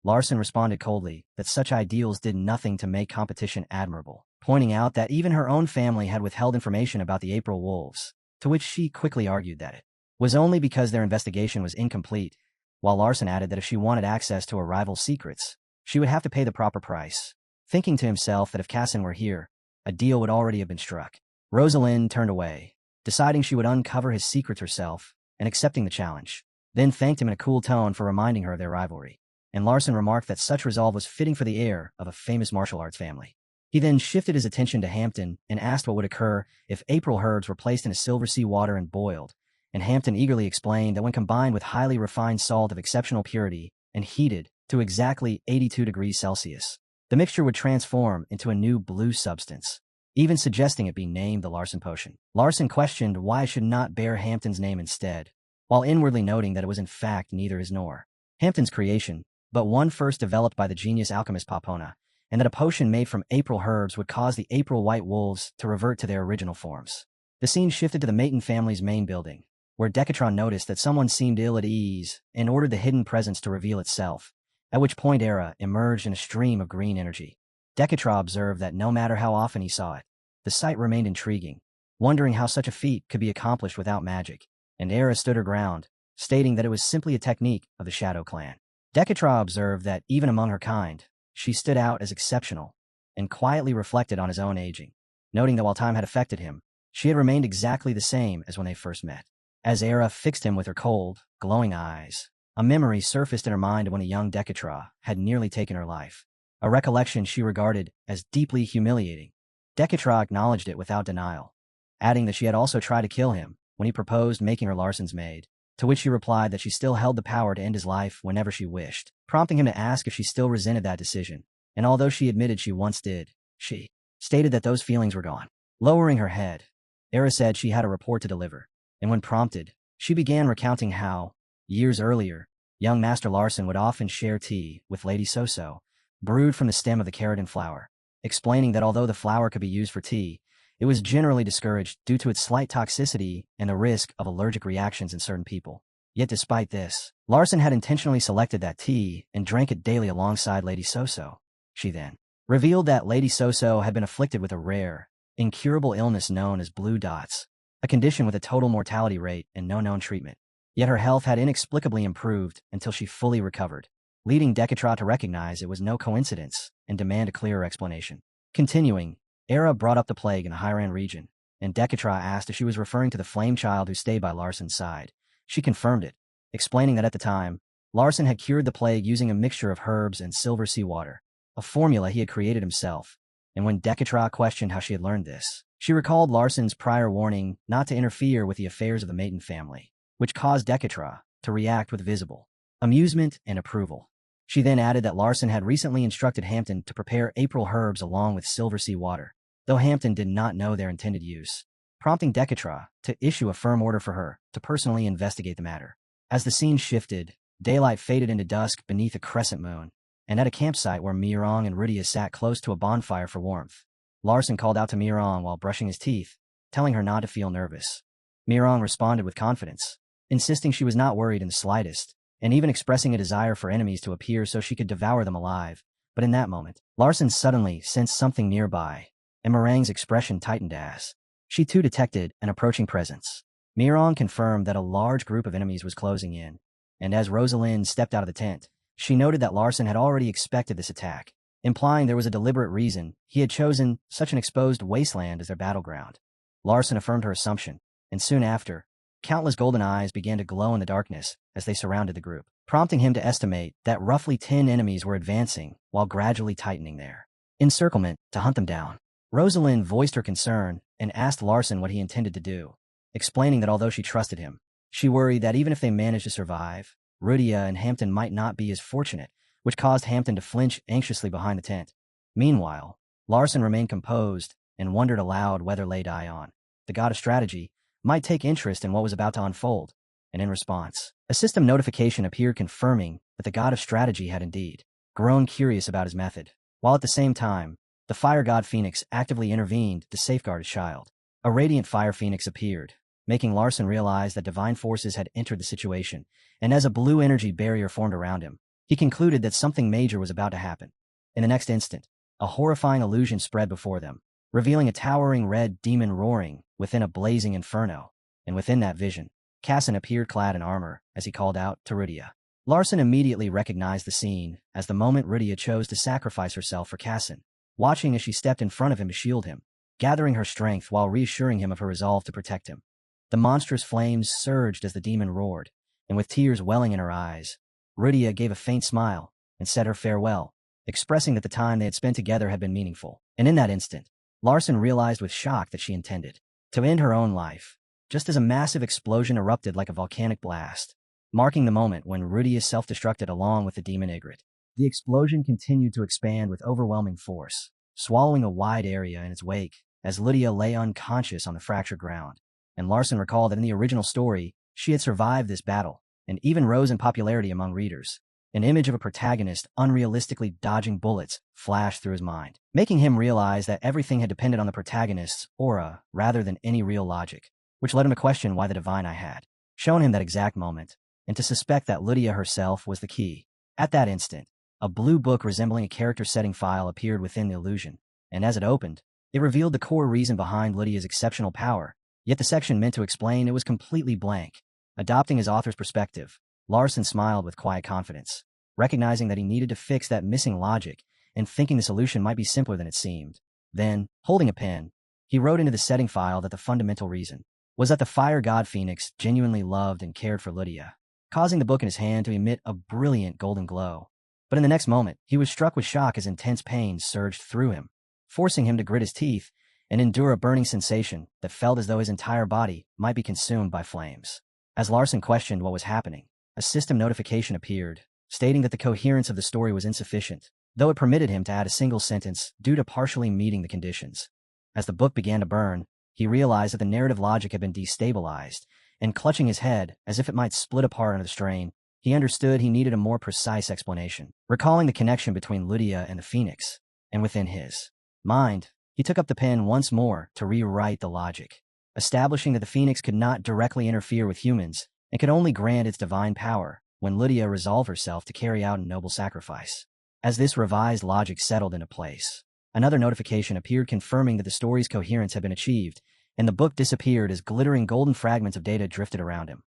Larson responded coldly that such ideals did nothing to make competition admirable, pointing out that even her own family had withheld information about the April Wolves, to which she quickly argued that it was only because their investigation was incomplete, while Larson added that if she wanted access to a rival's secrets, she would have to pay the proper price, thinking to himself that if Cassin were here, a deal would already have been struck. Rosalind turned away, deciding she would uncover his secrets herself and accepting the challenge, then thanked him in a cool tone for reminding her of their rivalry, and Larson remarked that such resolve was fitting for the heir of a famous martial arts family. He then shifted his attention to Hampton and asked what would occur if April herbs were placed in a silver sea water and boiled, and Hampton eagerly explained that when combined with highly refined salt of exceptional purity and heated to exactly 82 degrees Celsius, the mixture would transform into a new blue substance, even suggesting it be named the Larson Potion. Larson questioned why it should not bear Hampton's name instead, while inwardly noting that it was in fact neither his nor Hampton's creation, but one first developed by the genius alchemist Papona, and that a potion made from April herbs would cause the April White Wolves to revert to their original forms. The scene shifted to the Mayton family's main building, where Decatron noticed that someone seemed ill at ease and ordered the hidden presence to reveal itself, at which point Era emerged in a stream of green energy. Decatron observed that no matter how often he saw it, the sight remained intriguing, wondering how such a feat could be accomplished without magic, and Era stood her ground, stating that it was simply a technique of the Shadow Clan. Decatron observed that even among her kind, she stood out as exceptional, and quietly reflected on his own aging, noting that while time had affected him, she had remained exactly the same as when they first met. As Era fixed him with her cold, glowing eyes, a memory surfaced in her mind of when a young Decatra had nearly taken her life, a recollection she regarded as deeply humiliating. Decatra acknowledged it without denial, adding that she had also tried to kill him when he proposed making her Larson's maid, to which she replied that she still held the power to end his life whenever she wished, prompting him to ask if she still resented that decision, and although she admitted she once did, she stated that those feelings were gone. Lowering her head, Era said she had a report to deliver, and when prompted, she began recounting how, years earlier, young Master Larson would often share tea with Lady Soso, brewed from the stem of the Caradon flower, explaining that although the flower could be used for tea, it was generally discouraged due to its slight toxicity and the risk of allergic reactions in certain people. Yet despite this, Larson had intentionally selected that tea and drank it daily alongside Lady Soso. She then revealed that Lady Soso had been afflicted with a rare, incurable illness known as blue dots, a condition with a total mortality rate and no known treatment. Yet her health had inexplicably improved until she fully recovered, leading Decatra to recognize it was no coincidence and demand a clearer explanation. Continuing, Era brought up the plague in the Hiran region, and Dekatra asked if she was referring to the flame child who stayed by Larson's side. She confirmed it, explaining that at the time, Larson had cured the plague using a mixture of herbs and silver seawater, a formula he had created himself. And when Dekatra questioned how she had learned this, she recalled Larson's prior warning not to interfere with the affairs of the Maiden family, which caused Dekatra to react with visible amusement and approval. She then added that Larson had recently instructed Hampton to prepare April herbs along with silver seawater, though Hampton did not know their intended use, prompting Dekatra to issue a firm order for her to personally investigate the matter. As the scene shifted, daylight faded into dusk beneath a crescent moon, and at a campsite where Mirong and Rudia sat close to a bonfire for warmth, Larson called out to Mirong while brushing his teeth, telling her not to feel nervous. Mirong responded with confidence, insisting she was not worried in the slightest, and even expressing a desire for enemies to appear so she could devour them alive. But in that moment, Larson suddenly sensed something nearby, and Mirong's expression tightened as she too detected an approaching presence. Mirong confirmed that a large group of enemies was closing in, and as Rosalind stepped out of the tent, she noted that Larson had already expected this attack, implying there was a deliberate reason he had chosen such an exposed wasteland as their battleground. Larson affirmed her assumption, and soon after, countless golden eyes began to glow in the darkness as they surrounded the group, prompting him to estimate that roughly 10 enemies were advancing while gradually tightening their encirclement to hunt them down. Rosalind voiced her concern and asked Larson what he intended to do, explaining that although she trusted him, she worried that even if they managed to survive, Rudia and Hampton might not be as fortunate, which caused Hampton to flinch anxiously behind the tent. Meanwhile, Larson remained composed and wondered aloud whether Lei Dion, the god of strategy, might take interest in what was about to unfold, and in response, a system notification appeared confirming that the god of strategy had indeed grown curious about his method, while at the same time, the fire god Phoenix actively intervened to safeguard his child. A radiant fire phoenix appeared, making Larson realize that divine forces had entered the situation, and as a blue energy barrier formed around him, he concluded that something major was about to happen. In the next instant, a horrifying illusion spread before them, revealing a towering red demon roaring within a blazing inferno, and within that vision, Cassin appeared clad in armor as he called out to Rudia. Larson immediately recognized the scene as the moment Rudia chose to sacrifice herself for Cassin, watching as she stepped in front of him to shield him, gathering her strength while reassuring him of her resolve to protect him. The monstrous flames surged as the demon roared, and with tears welling in her eyes, Rudia gave a faint smile and said her farewell, expressing that the time they had spent together had been meaningful. And in that instant, Larson realized with shock that she intended to end her own life, just as a massive explosion erupted like a volcanic blast, marking the moment when Rudia self-destructed along with the demon Ygritte. The explosion continued to expand with overwhelming force, swallowing a wide area in its wake as Lydia lay unconscious on the fractured ground. And Larson recalled that in the original story, she had survived this battle, and even rose in popularity among readers. An image of a protagonist unrealistically dodging bullets flashed through his mind, making him realize that everything had depended on the protagonist's aura rather than any real logic, which led him to question why the divine eye had shown him that exact moment, and to suspect that Lydia herself was the key. At that instant, a blue book resembling a character setting file appeared within the illusion, and as it opened, it revealed the core reason behind Lydia's exceptional power, yet the section meant to explain it was completely blank. Adopting his author's perspective, Larson smiled with quiet confidence, recognizing that he needed to fix that missing logic and thinking the solution might be simpler than it seemed. Then, holding a pen, he wrote into the setting file that the fundamental reason was that the fire god Phoenix genuinely loved and cared for Lydia, causing the book in his hand to emit a brilliant golden glow. But in the next moment, he was struck with shock as intense pain surged through him, forcing him to grit his teeth and endure a burning sensation that felt as though his entire body might be consumed by flames. As Larson questioned what was happening, a system notification appeared, stating that the coherence of the story was insufficient, though it permitted him to add a single sentence due to partially meeting the conditions. As the book began to burn, he realized that the narrative logic had been destabilized, and clutching his head as if it might split apart under the strain, he understood he needed a more precise explanation. Recalling the connection between Lydia and the Phoenix, and within his mind, he took up the pen once more to rewrite the logic, establishing that the Phoenix could not directly interfere with humans and could only grant its divine power when Lydia resolved herself to carry out a noble sacrifice. As this revised logic settled into place, another notification appeared confirming that the story's coherence had been achieved, and the book disappeared as glittering golden fragments of data drifted around him.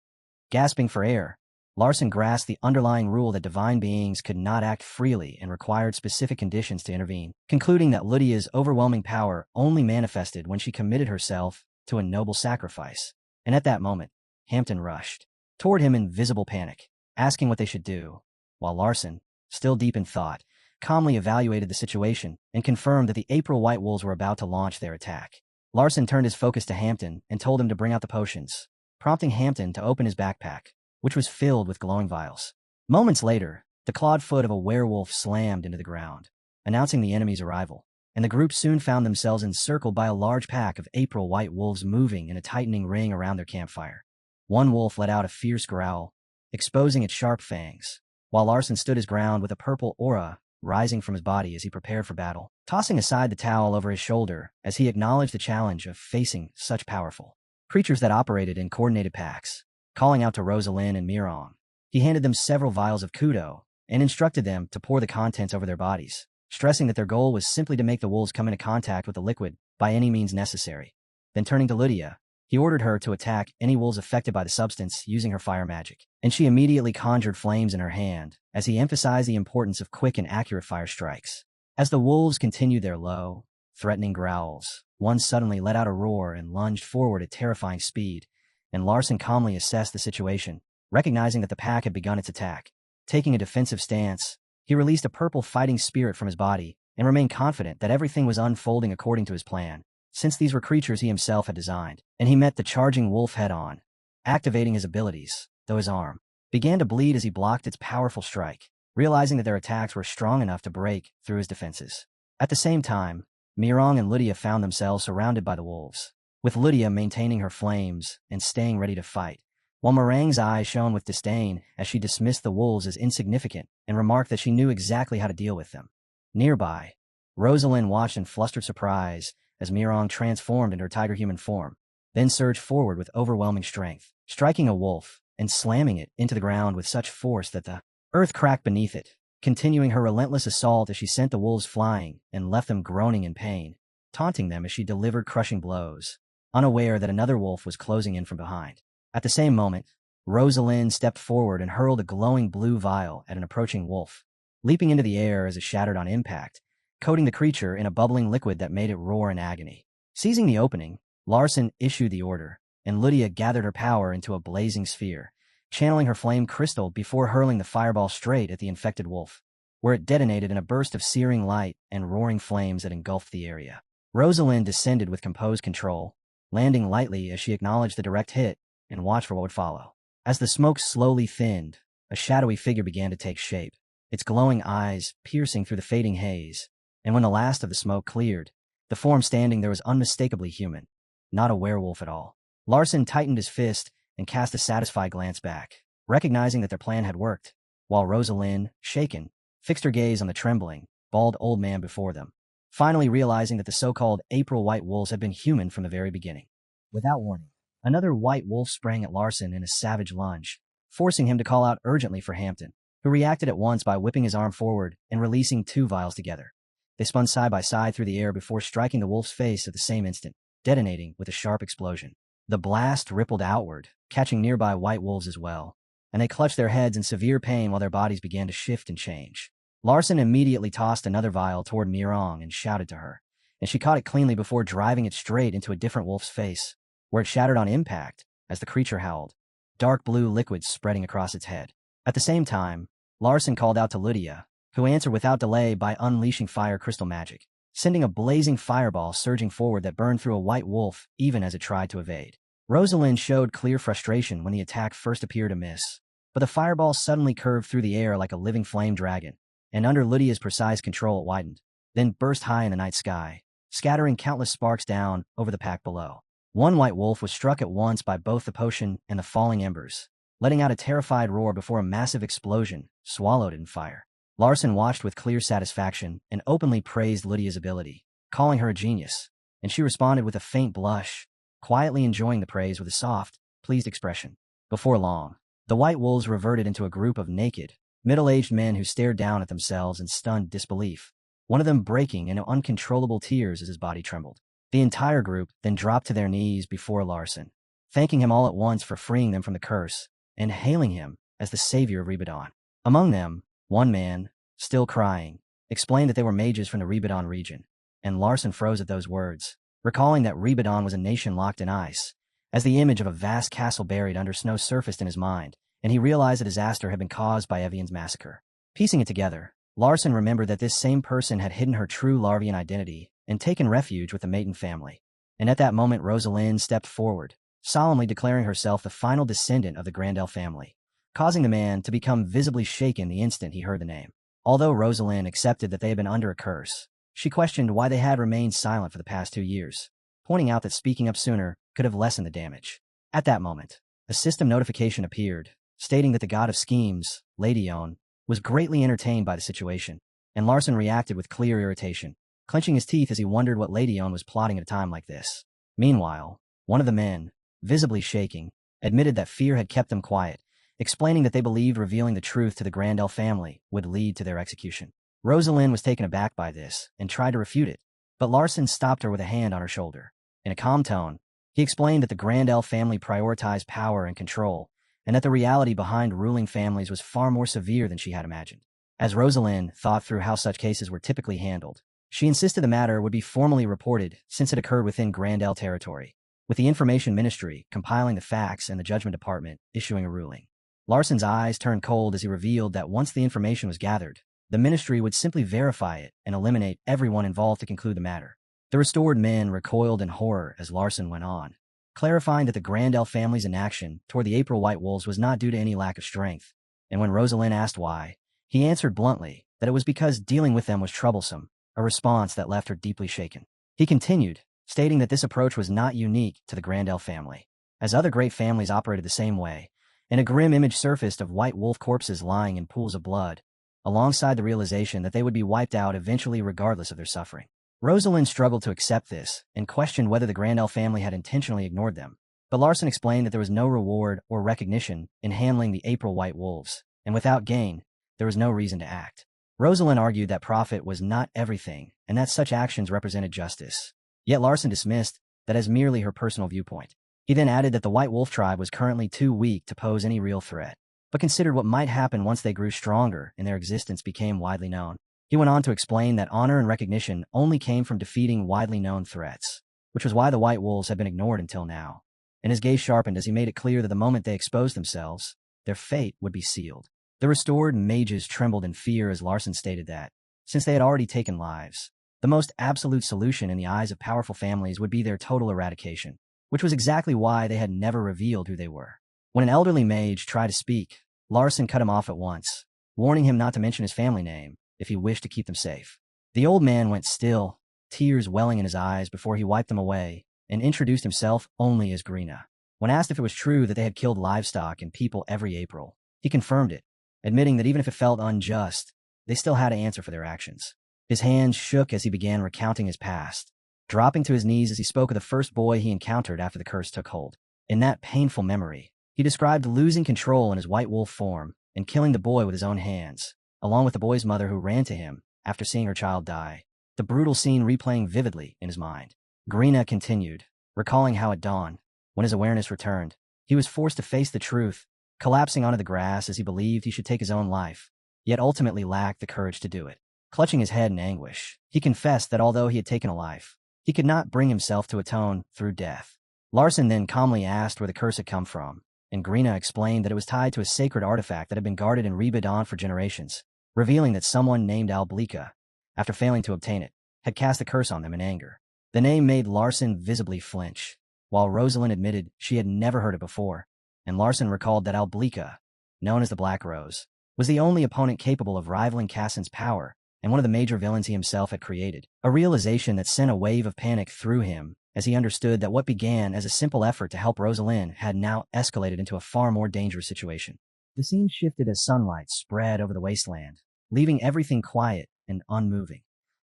Gasping for air, Larson grasped the underlying rule that divine beings could not act freely and required specific conditions to intervene, concluding that Lydia's overwhelming power only manifested when she committed herself to a noble sacrifice. And at that moment, Hampton rushed toward him in visible panic, asking what they should do, while Larson, still deep in thought, calmly evaluated the situation and confirmed that the April White Wolves were about to launch their attack. Larson turned his focus to Hampton and told him to bring out the potions, prompting Hampton to open his backpack, which was filled with glowing vials. Moments later, the clawed foot of a werewolf slammed into the ground, announcing the enemy's arrival, and the group soon found themselves encircled by a large pack of April White Wolves moving in a tightening ring around their campfire. One wolf let out a fierce growl, exposing its sharp fangs, while Larson stood his ground with a purple aura rising from his body as he prepared for battle, tossing aside the towel over his shoulder as he acknowledged the challenge of facing such powerful creatures that operated in coordinated packs. Calling out to Rosalind and Mirong, he handed them several vials of kudo and instructed them to pour the contents over their bodies, stressing that their goal was simply to make the wolves come into contact with the liquid by any means necessary. Then turning to Lydia, he ordered her to attack any wolves affected by the substance using her fire magic, and she immediately conjured flames in her hand as he emphasized the importance of quick and accurate fire strikes. As the wolves continued their low, threatening growls, one suddenly let out a roar and lunged forward at terrifying speed, and Larson calmly assessed the situation, recognizing that the pack had begun its attack. Taking a defensive stance, he released a purple fighting spirit from his body and remained confident that everything was unfolding according to his plan, since these were creatures he himself had designed. And he met the charging wolf head-on, activating his abilities, though his arm began to bleed as he blocked its powerful strike, realizing that their attacks were strong enough to break through his defenses. At the same time, Mirong and Lydia found themselves surrounded by the wolves, with Lydia maintaining her flames and staying ready to fight, while Mirang's eyes shone with disdain as she dismissed the wolves as insignificant and remarked that she knew exactly how to deal with them. Nearby, Rosalind watched in flustered surprise as Mirong transformed into her tiger-human form, then surged forward with overwhelming strength, striking a wolf and slamming it into the ground with such force that the earth cracked beneath it, continuing her relentless assault as she sent the wolves flying and left them groaning in pain, taunting them as she delivered crushing blows, unaware that another wolf was closing in from behind. At the same moment, Rosalind stepped forward and hurled a glowing blue vial at an approaching wolf, leaping into the air as it shattered on impact, coating the creature in a bubbling liquid that made it roar in agony. Seizing the opening, Larson issued the order, and Lydia gathered her power into a blazing sphere, channeling her flame crystal before hurling the fireball straight at the infected wolf, where it detonated in a burst of searing light and roaring flames that engulfed the area. Rosalind descended with composed control, landing lightly as she acknowledged the direct hit and watched for what would follow. As the smoke slowly thinned, a shadowy figure began to take shape, its glowing eyes piercing through the fading haze, and when the last of the smoke cleared, the form standing there was unmistakably human, not a werewolf at all. Larson tightened his fist and cast a satisfied glance back, recognizing that their plan had worked, while Rosalind, shaken, fixed her gaze on the trembling, bald old man before them, finally realizing that the so-called April White Wolves had been human from the very beginning. Without warning, another white wolf sprang at Larson in a savage lunge, forcing him to call out urgently for Hampton, who reacted at once by whipping his arm forward and releasing two vials together. They spun side by side through the air before striking the wolf's face at the same instant, detonating with a sharp explosion. The blast rippled outward, catching nearby white wolves as well, and they clutched their heads in severe pain while their bodies began to shift and change. Larson immediately tossed another vial toward Mirong and shouted to her, and she caught it cleanly before driving it straight into a different wolf's face, where it shattered on impact as the creature howled, dark blue liquid spreading across its head. At the same time, Larson called out to Lydia, who answered without delay by unleashing fire crystal magic, sending a blazing fireball surging forward that burned through a white wolf even as it tried to evade. Rosalind showed clear frustration when the attack first appeared to miss, but the fireball suddenly curved through the air like a living flame dragon, and under Lydia's precise control it widened, then burst high in the night sky, scattering countless sparks down over the pack below. One white wolf was struck at once by both the potion and the falling embers, letting out a terrified roar before a massive explosion swallowed it in fire. Larson watched with clear satisfaction and openly praised Lydia's ability, calling her a genius, and she responded with a faint blush, quietly enjoying the praise with a soft, pleased expression. Before long, the white wolves reverted into a group of naked, middle-aged men who stared down at themselves in stunned disbelief, one of them breaking into uncontrollable tears as his body trembled. The entire group then dropped to their knees before Larson, thanking him all at once for freeing them from the curse and hailing him as the savior of Reborn. Among them, one man, still crying, explained that they were mages from the Reborn region, and Larson froze at those words, recalling that Reborn was a nation locked in ice, as the image of a vast castle buried under snow surfaced in his mind, and he realized the disaster had been caused by Evian's massacre. Piecing it together, Larson remembered that this same person had hidden her true Larvian identity and taken refuge with the Maiden family. And at that moment, Rosalind stepped forward, solemnly declaring herself the final descendant of the Grandel family, causing the man to become visibly shaken the instant he heard the name. Although Rosalind accepted that they had been under a curse, she questioned why they had remained silent for the past 2 years, pointing out that speaking up sooner could have lessened the damage. At that moment, a system notification appeared, stating that the god of schemes, Ladion, was greatly entertained by the situation, and Larson reacted with clear irritation, clenching his teeth as he wondered what Ladion was plotting at a time like this. Meanwhile, one of the men, visibly shaking, admitted that fear had kept them quiet, explaining that they believed revealing the truth to the Grandel family would lead to their execution. Rosalind was taken aback by this and tried to refute it, but Larson stopped her with a hand on her shoulder. In a calm tone, he explained that the Grandel family prioritized power and control, and that the reality behind ruling families was far more severe than she had imagined. As Rosalind thought through how such cases were typically handled, she insisted the matter would be formally reported since it occurred within Grandel territory, with the Information Ministry compiling the facts and the Judgment Department issuing a ruling. Larson's eyes turned cold as he revealed that once the information was gathered, the ministry would simply verify it and eliminate everyone involved to conclude the matter. The restored men recoiled in horror as Larson went on, clarifying that the Grandel family's inaction toward the April White Wolves was not due to any lack of strength, and when Rosalind asked why, he answered bluntly that it was because dealing with them was troublesome, a response that left her deeply shaken. He continued, stating that this approach was not unique to the Grandel family, as other great families operated the same way, and a grim image surfaced of white wolf corpses lying in pools of blood, alongside the realization that they would be wiped out eventually regardless of their suffering. Rosalind struggled to accept this and questioned whether the Grandel family had intentionally ignored them, but Larson explained that there was no reward or recognition in handling the April White Wolves, and without gain, there was no reason to act. Rosalind argued that profit was not everything and that such actions represented justice, yet Larson dismissed that as merely her personal viewpoint. He then added that the White Wolf tribe was currently too weak to pose any real threat, but considered what might happen once they grew stronger and their existence became widely known. He went on to explain that honor and recognition only came from defeating widely known threats, which was why the White Wolves had been ignored until now, and his gaze sharpened as he made it clear that the moment they exposed themselves, their fate would be sealed. The restored mages trembled in fear as Larson stated that, since they had already taken lives, the most absolute solution in the eyes of powerful families would be their total eradication, which was exactly why they had never revealed who they were. When an elderly mage tried to speak, Larson cut him off at once, warning him not to mention his family name if he wished to keep them safe. The old man went still, tears welling in his eyes before he wiped them away, and introduced himself only as Grina. When asked if it was true that they had killed livestock and people every April, he confirmed it, admitting that even if it felt unjust, they still had to answer for their actions. His hands shook as he began recounting his past, dropping to his knees as he spoke of the first boy he encountered after the curse took hold. In that painful memory, he described losing control in his white wolf form and killing the boy with his own hands, along with the boy's mother who ran to him after seeing her child die, the brutal scene replaying vividly in his mind. Grina continued, recalling how at dawn, when his awareness returned, he was forced to face the truth, collapsing onto the grass as he believed he should take his own life, yet ultimately lacked the courage to do it. Clutching his head in anguish, he confessed that although he had taken a life, he could not bring himself to atone through death. Larson then calmly asked where the curse had come from, and Grina explained that it was tied to a sacred artifact that had been guarded in Reborn for generations, revealing that someone named Alblika, after failing to obtain it, had cast a curse on them in anger. The name made Larson visibly flinch, while Rosalind admitted she had never heard it before, and Larson recalled that Alblika, known as the Black Rose, was the only opponent capable of rivaling Cassin's power and one of the major villains he himself had created, a realization that sent a wave of panic through him as he understood that what began as a simple effort to help Rosalind had now escalated into a far more dangerous situation. The scene shifted as sunlight spread over the wasteland, leaving everything quiet and unmoving,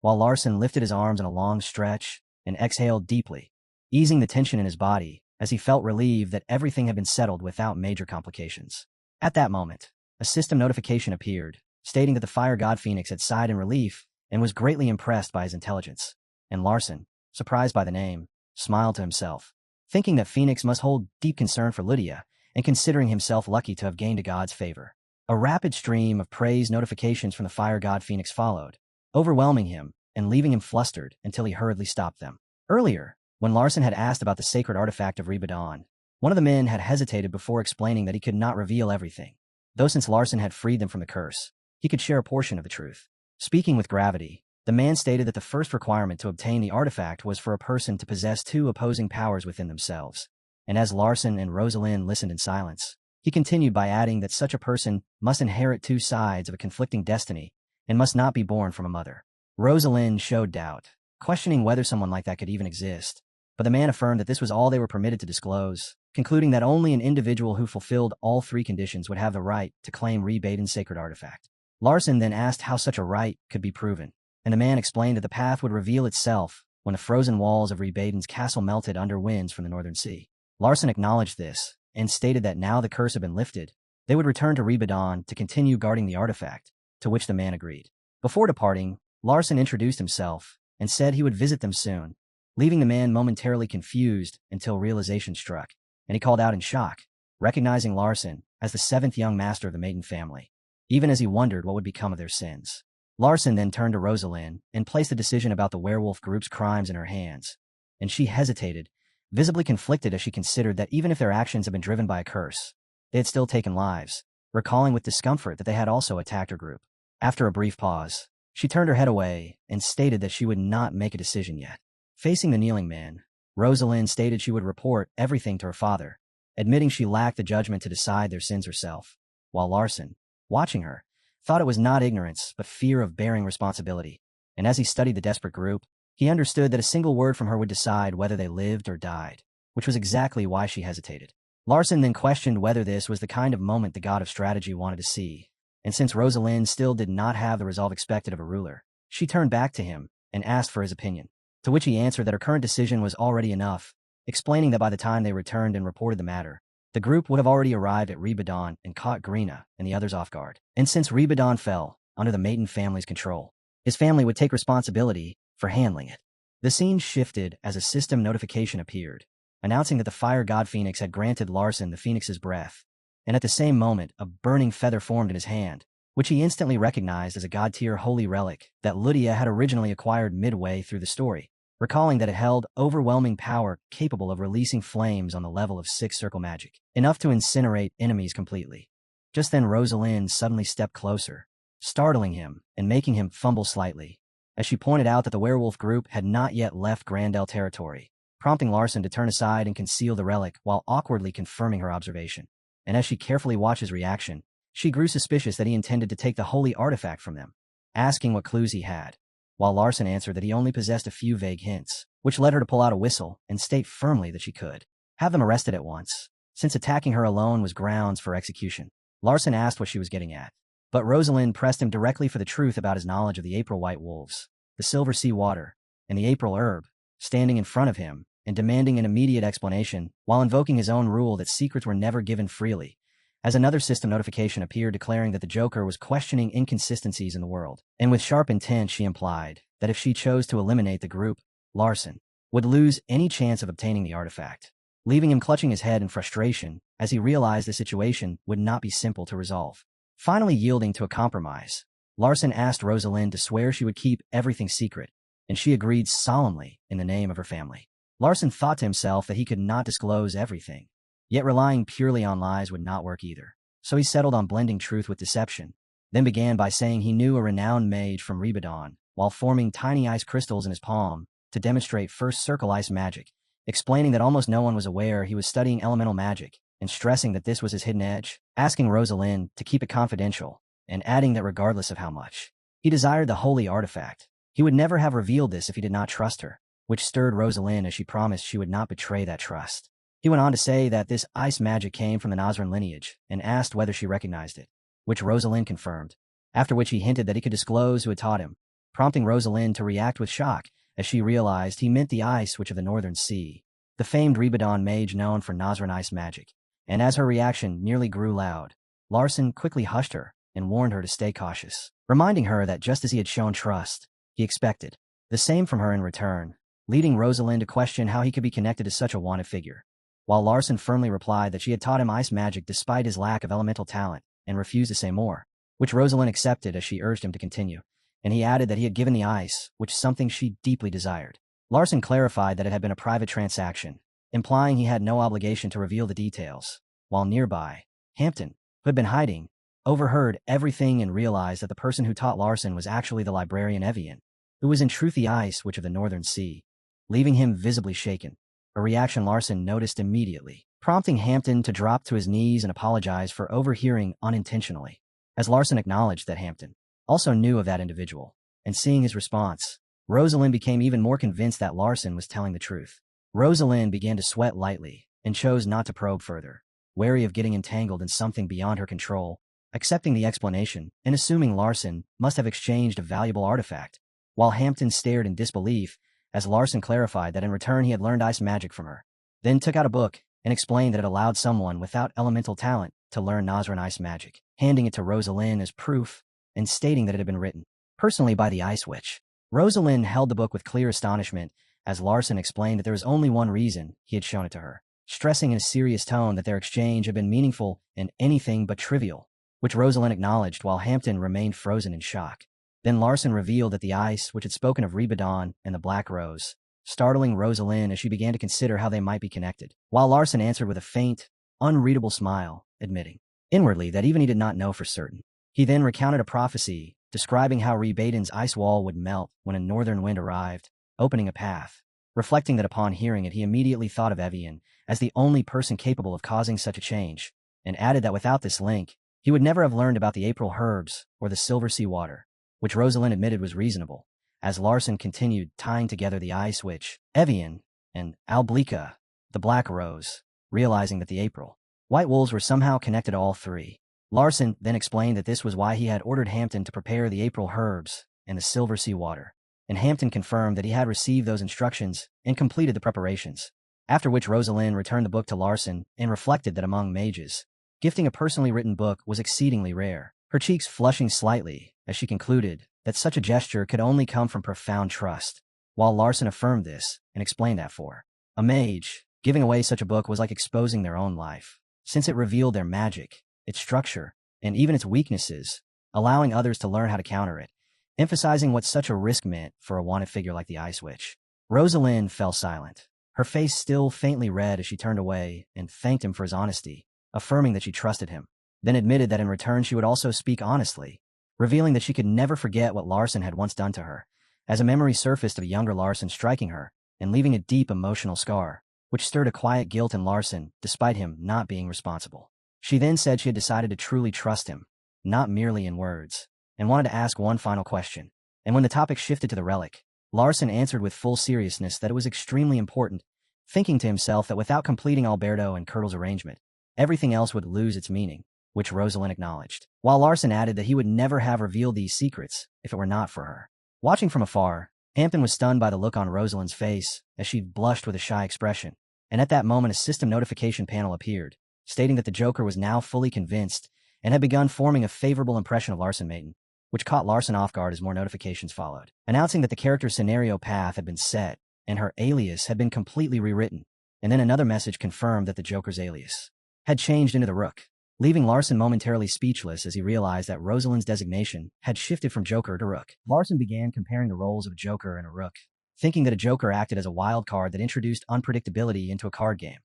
while Larson lifted his arms in a long stretch and exhaled deeply, easing the tension in his body as he felt relieved that everything had been settled without major complications. At that moment, a system notification appeared, stating that the fire god Phoenix had sighed in relief and was greatly impressed by his intelligence, and Larson, surprised by the name, smiled to himself, thinking that Phoenix must hold deep concern for Lydia and considering himself lucky to have gained a god's favor. A rapid stream of praise notifications from the fire god Phoenix followed, overwhelming him and leaving him flustered until he hurriedly stopped them. Earlier, when Larson had asked about the sacred artifact of Reborn, one of the men had hesitated before explaining that he could not reveal everything, though since Larson had freed them from the curse, he could share a portion of the truth. Speaking with gravity, the man stated that the first requirement to obtain the artifact was for a person to possess two opposing powers within themselves. And as Larson and Rosalind listened in silence, he continued by adding that such a person must inherit two sides of a conflicting destiny and must not be born from a mother. Rosalind showed doubt, questioning whether someone like that could even exist, but the man affirmed that this was all they were permitted to disclose, concluding that only an individual who fulfilled all three conditions would have the right to claim Reborn's sacred artifact. Larson then asked how such a right could be proven, and the man explained that the path would reveal itself when the frozen walls of Reborn's castle melted under winds from the northern sea. Larson acknowledged this and stated that now the curse had been lifted, they would return to Reborn to continue guarding the artifact, to which the man agreed. Before departing, Larson introduced himself and said he would visit them soon, leaving the man momentarily confused until realization struck, and he called out in shock, recognizing Larson as the seventh young master of the Maiden family, even as he wondered what would become of their sins. Larson then turned to Rosalind and placed the decision about the werewolf group's crimes in her hands, and she hesitated, visibly conflicted as she considered that even if their actions had been driven by a curse, they had still taken lives, recalling with discomfort that they had also attacked her group. After a brief pause, she turned her head away and stated that she would not make a decision yet. Facing the kneeling man, Rosalind stated she would report everything to her father, admitting she lacked the judgment to decide their sins herself, while Larson, watching her, thought it was not ignorance but fear of bearing responsibility, and as he studied the desperate group, he understood that a single word from her would decide whether they lived or died, which was exactly why she hesitated. Larson then questioned whether this was the kind of moment the god of strategy wanted to see, and since Rosalind still did not have the resolve expected of a ruler, she turned back to him and asked for his opinion, to which he answered that her current decision was already enough, explaining that by the time they returned and reported the matter, the group would have already arrived at Reborn and caught Greena and the others off guard. And since Reborn fell under the Maiden family's control, his family would take responsibility for handling it. The scene shifted as a system notification appeared, announcing that the fire god Phoenix had granted Larson the Phoenix's breath, and at the same moment a burning feather formed in his hand, which he instantly recognized as a god-tier holy relic that Lydia had originally acquired midway through the story, recalling that it held overwhelming power capable of releasing flames on the level of six-circle magic, enough to incinerate enemies completely. Just then Rosalind suddenly stepped closer, startling him and making him fumble slightly, as she pointed out that the werewolf group had not yet left Grandel territory, prompting Larson to turn aside and conceal the relic while awkwardly confirming her observation. And as she carefully watched his reaction, she grew suspicious that he intended to take the holy artifact from them, asking what clues he had, while Larson answered that he only possessed a few vague hints, which led her to pull out a whistle and state firmly that she could have them arrested at once, since attacking her alone was grounds for execution. Larson asked what she was getting at, but Rosalind pressed him directly for the truth about his knowledge of the April white wolves, the silver sea water, and the April herb, standing in front of him and demanding an immediate explanation while invoking his own rule that secrets were never given freely, as another system notification appeared declaring that the Joker was questioning inconsistencies in the world, and with sharp intent she implied that if she chose to eliminate the group, Larson would lose any chance of obtaining the artifact, leaving him clutching his head in frustration as he realized the situation would not be simple to resolve. Finally yielding to a compromise, Larson asked Rosalind to swear she would keep everything secret, and she agreed solemnly in the name of her family. Larson thought to himself that he could not disclose everything, yet relying purely on lies would not work either, so he settled on blending truth with deception, then began by saying he knew a renowned mage from Reborn while forming tiny ice crystals in his palm to demonstrate first circle ice magic, explaining that almost no one was aware he was studying elemental magic, and stressing that this was his hidden edge, asking Rosalind to keep it confidential, and adding that regardless of how much he desired the holy artifact, he would never have revealed this if he did not trust her, which stirred Rosalind as she promised she would not betray that trust. He went on to say that this ice magic came from the Nazran lineage and asked whether she recognized it, which Rosalind confirmed, after which he hinted that he could disclose who had taught him, prompting Rosalind to react with shock as she realized he meant the ice witch of the Northern Sea, the famed Reborn mage known for Nazran ice magic, and as her reaction nearly grew loud, Larson quickly hushed her and warned her to stay cautious, reminding her that just as he had shown trust, he expected the same from her in return, leading Rosalind to question how he could be connected to such a wanted figure. while Larson firmly replied that she had taught him ice magic despite his lack of elemental talent and refused to say more, which Rosalind accepted as she urged him to continue, and he added that he had given the ice, which something she deeply desired. Larson clarified that it had been a private transaction, implying he had no obligation to reveal the details, while nearby, Hampton, who had been hiding, overheard everything and realized that the person who taught Larson was actually the librarian Evian, who was in truth the ice witch of the Northern Sea, leaving him visibly shaken, a reaction Larson noticed immediately, prompting Hampton to drop to his knees and apologize for overhearing unintentionally, as Larson acknowledged that Hampton also knew of that individual, and seeing his response, Rosalind became even more convinced that Larson was telling the truth. Rosalind began to sweat lightly and chose not to probe further, wary of getting entangled in something beyond her control, accepting the explanation and assuming Larson must have exchanged a valuable artifact, while Hampton stared in disbelief as Larson clarified that in return he had learned ice magic from her, then took out a book and explained that it allowed someone without elemental talent to learn Nazran ice magic, handing it to Rosalind as proof and stating that it had been written personally by the ice witch. Rosalind held the book with clear astonishment as Larson explained that there was only one reason he had shown it to her, stressing in a serious tone that their exchange had been meaningful and anything but trivial, which Rosalind acknowledged while Hampton remained frozen in shock. Then Larson revealed that the ice, which had spoken of Reborn and the Black Rose, startling Rosalind as she began to consider how they might be connected, while Larson answered with a faint, unreadable smile, admitting inwardly that even he did not know for certain. He then recounted a prophecy describing how Reborn's ice wall would melt when a northern wind arrived, opening a path, reflecting that upon hearing it he immediately thought of Evian as the only person capable of causing such a change, and added that without this link, he would never have learned about the April herbs or the Silver Sea water, which Rosalind admitted was reasonable, as Larson continued tying together the ice witch, Evian, and Alblika, the Black Rose, realizing that the April white wolves were somehow connected to all three. Larson then explained that this was why he had ordered Hampton to prepare the April herbs and the Silver Sea water, and Hampton confirmed that he had received those instructions and completed the preparations, after which Rosalind returned the book to Larson and reflected that among mages, gifting a personally written book was exceedingly rare, her cheeks flushing slightly as she concluded that such a gesture could only come from profound trust, while Larson affirmed this and explained that for a mage, giving away such a book was like exposing their own life, since it revealed their magic, its structure, and even its weaknesses, allowing others to learn how to counter it, emphasizing what such a risk meant for a wanted figure like the Ice Witch. Rosalind fell silent, her face still faintly red as she turned away and thanked him for his honesty, affirming that she trusted him, then admitted that in return she would also speak honestly, revealing that she could never forget what Larson had once done to her, as a memory surfaced of a younger Larson striking her and leaving a deep emotional scar, which stirred a quiet guilt in Larson despite him not being responsible. She then said she had decided to truly trust him, not merely in words, and wanted to ask one final question. And when the topic shifted to the relic, Larson answered with full seriousness that it was extremely important, thinking to himself that without completing Alberto and Curdle's arrangement, everything else would lose its meaning, which Rosalind acknowledged, while Larson added that he would never have revealed these secrets if it were not for her. Watching from afar, Hampton was stunned by the look on Rosalind's face as she blushed with a shy expression, and at that moment a system notification panel appeared, stating that the Joker was now fully convinced and had begun forming a favorable impression of Larson Mayton, which caught Larson off guard as more notifications followed, announcing that the character's scenario path had been set and her alias had been completely rewritten, and then another message confirmed that the Joker's alias had changed into the Rook, leaving Larson momentarily speechless as he realized that Rosalind's designation had shifted from Joker to Rook. Larson began comparing the roles of a Joker and a Rook, thinking that a Joker acted as a wild card that introduced unpredictability into a card game,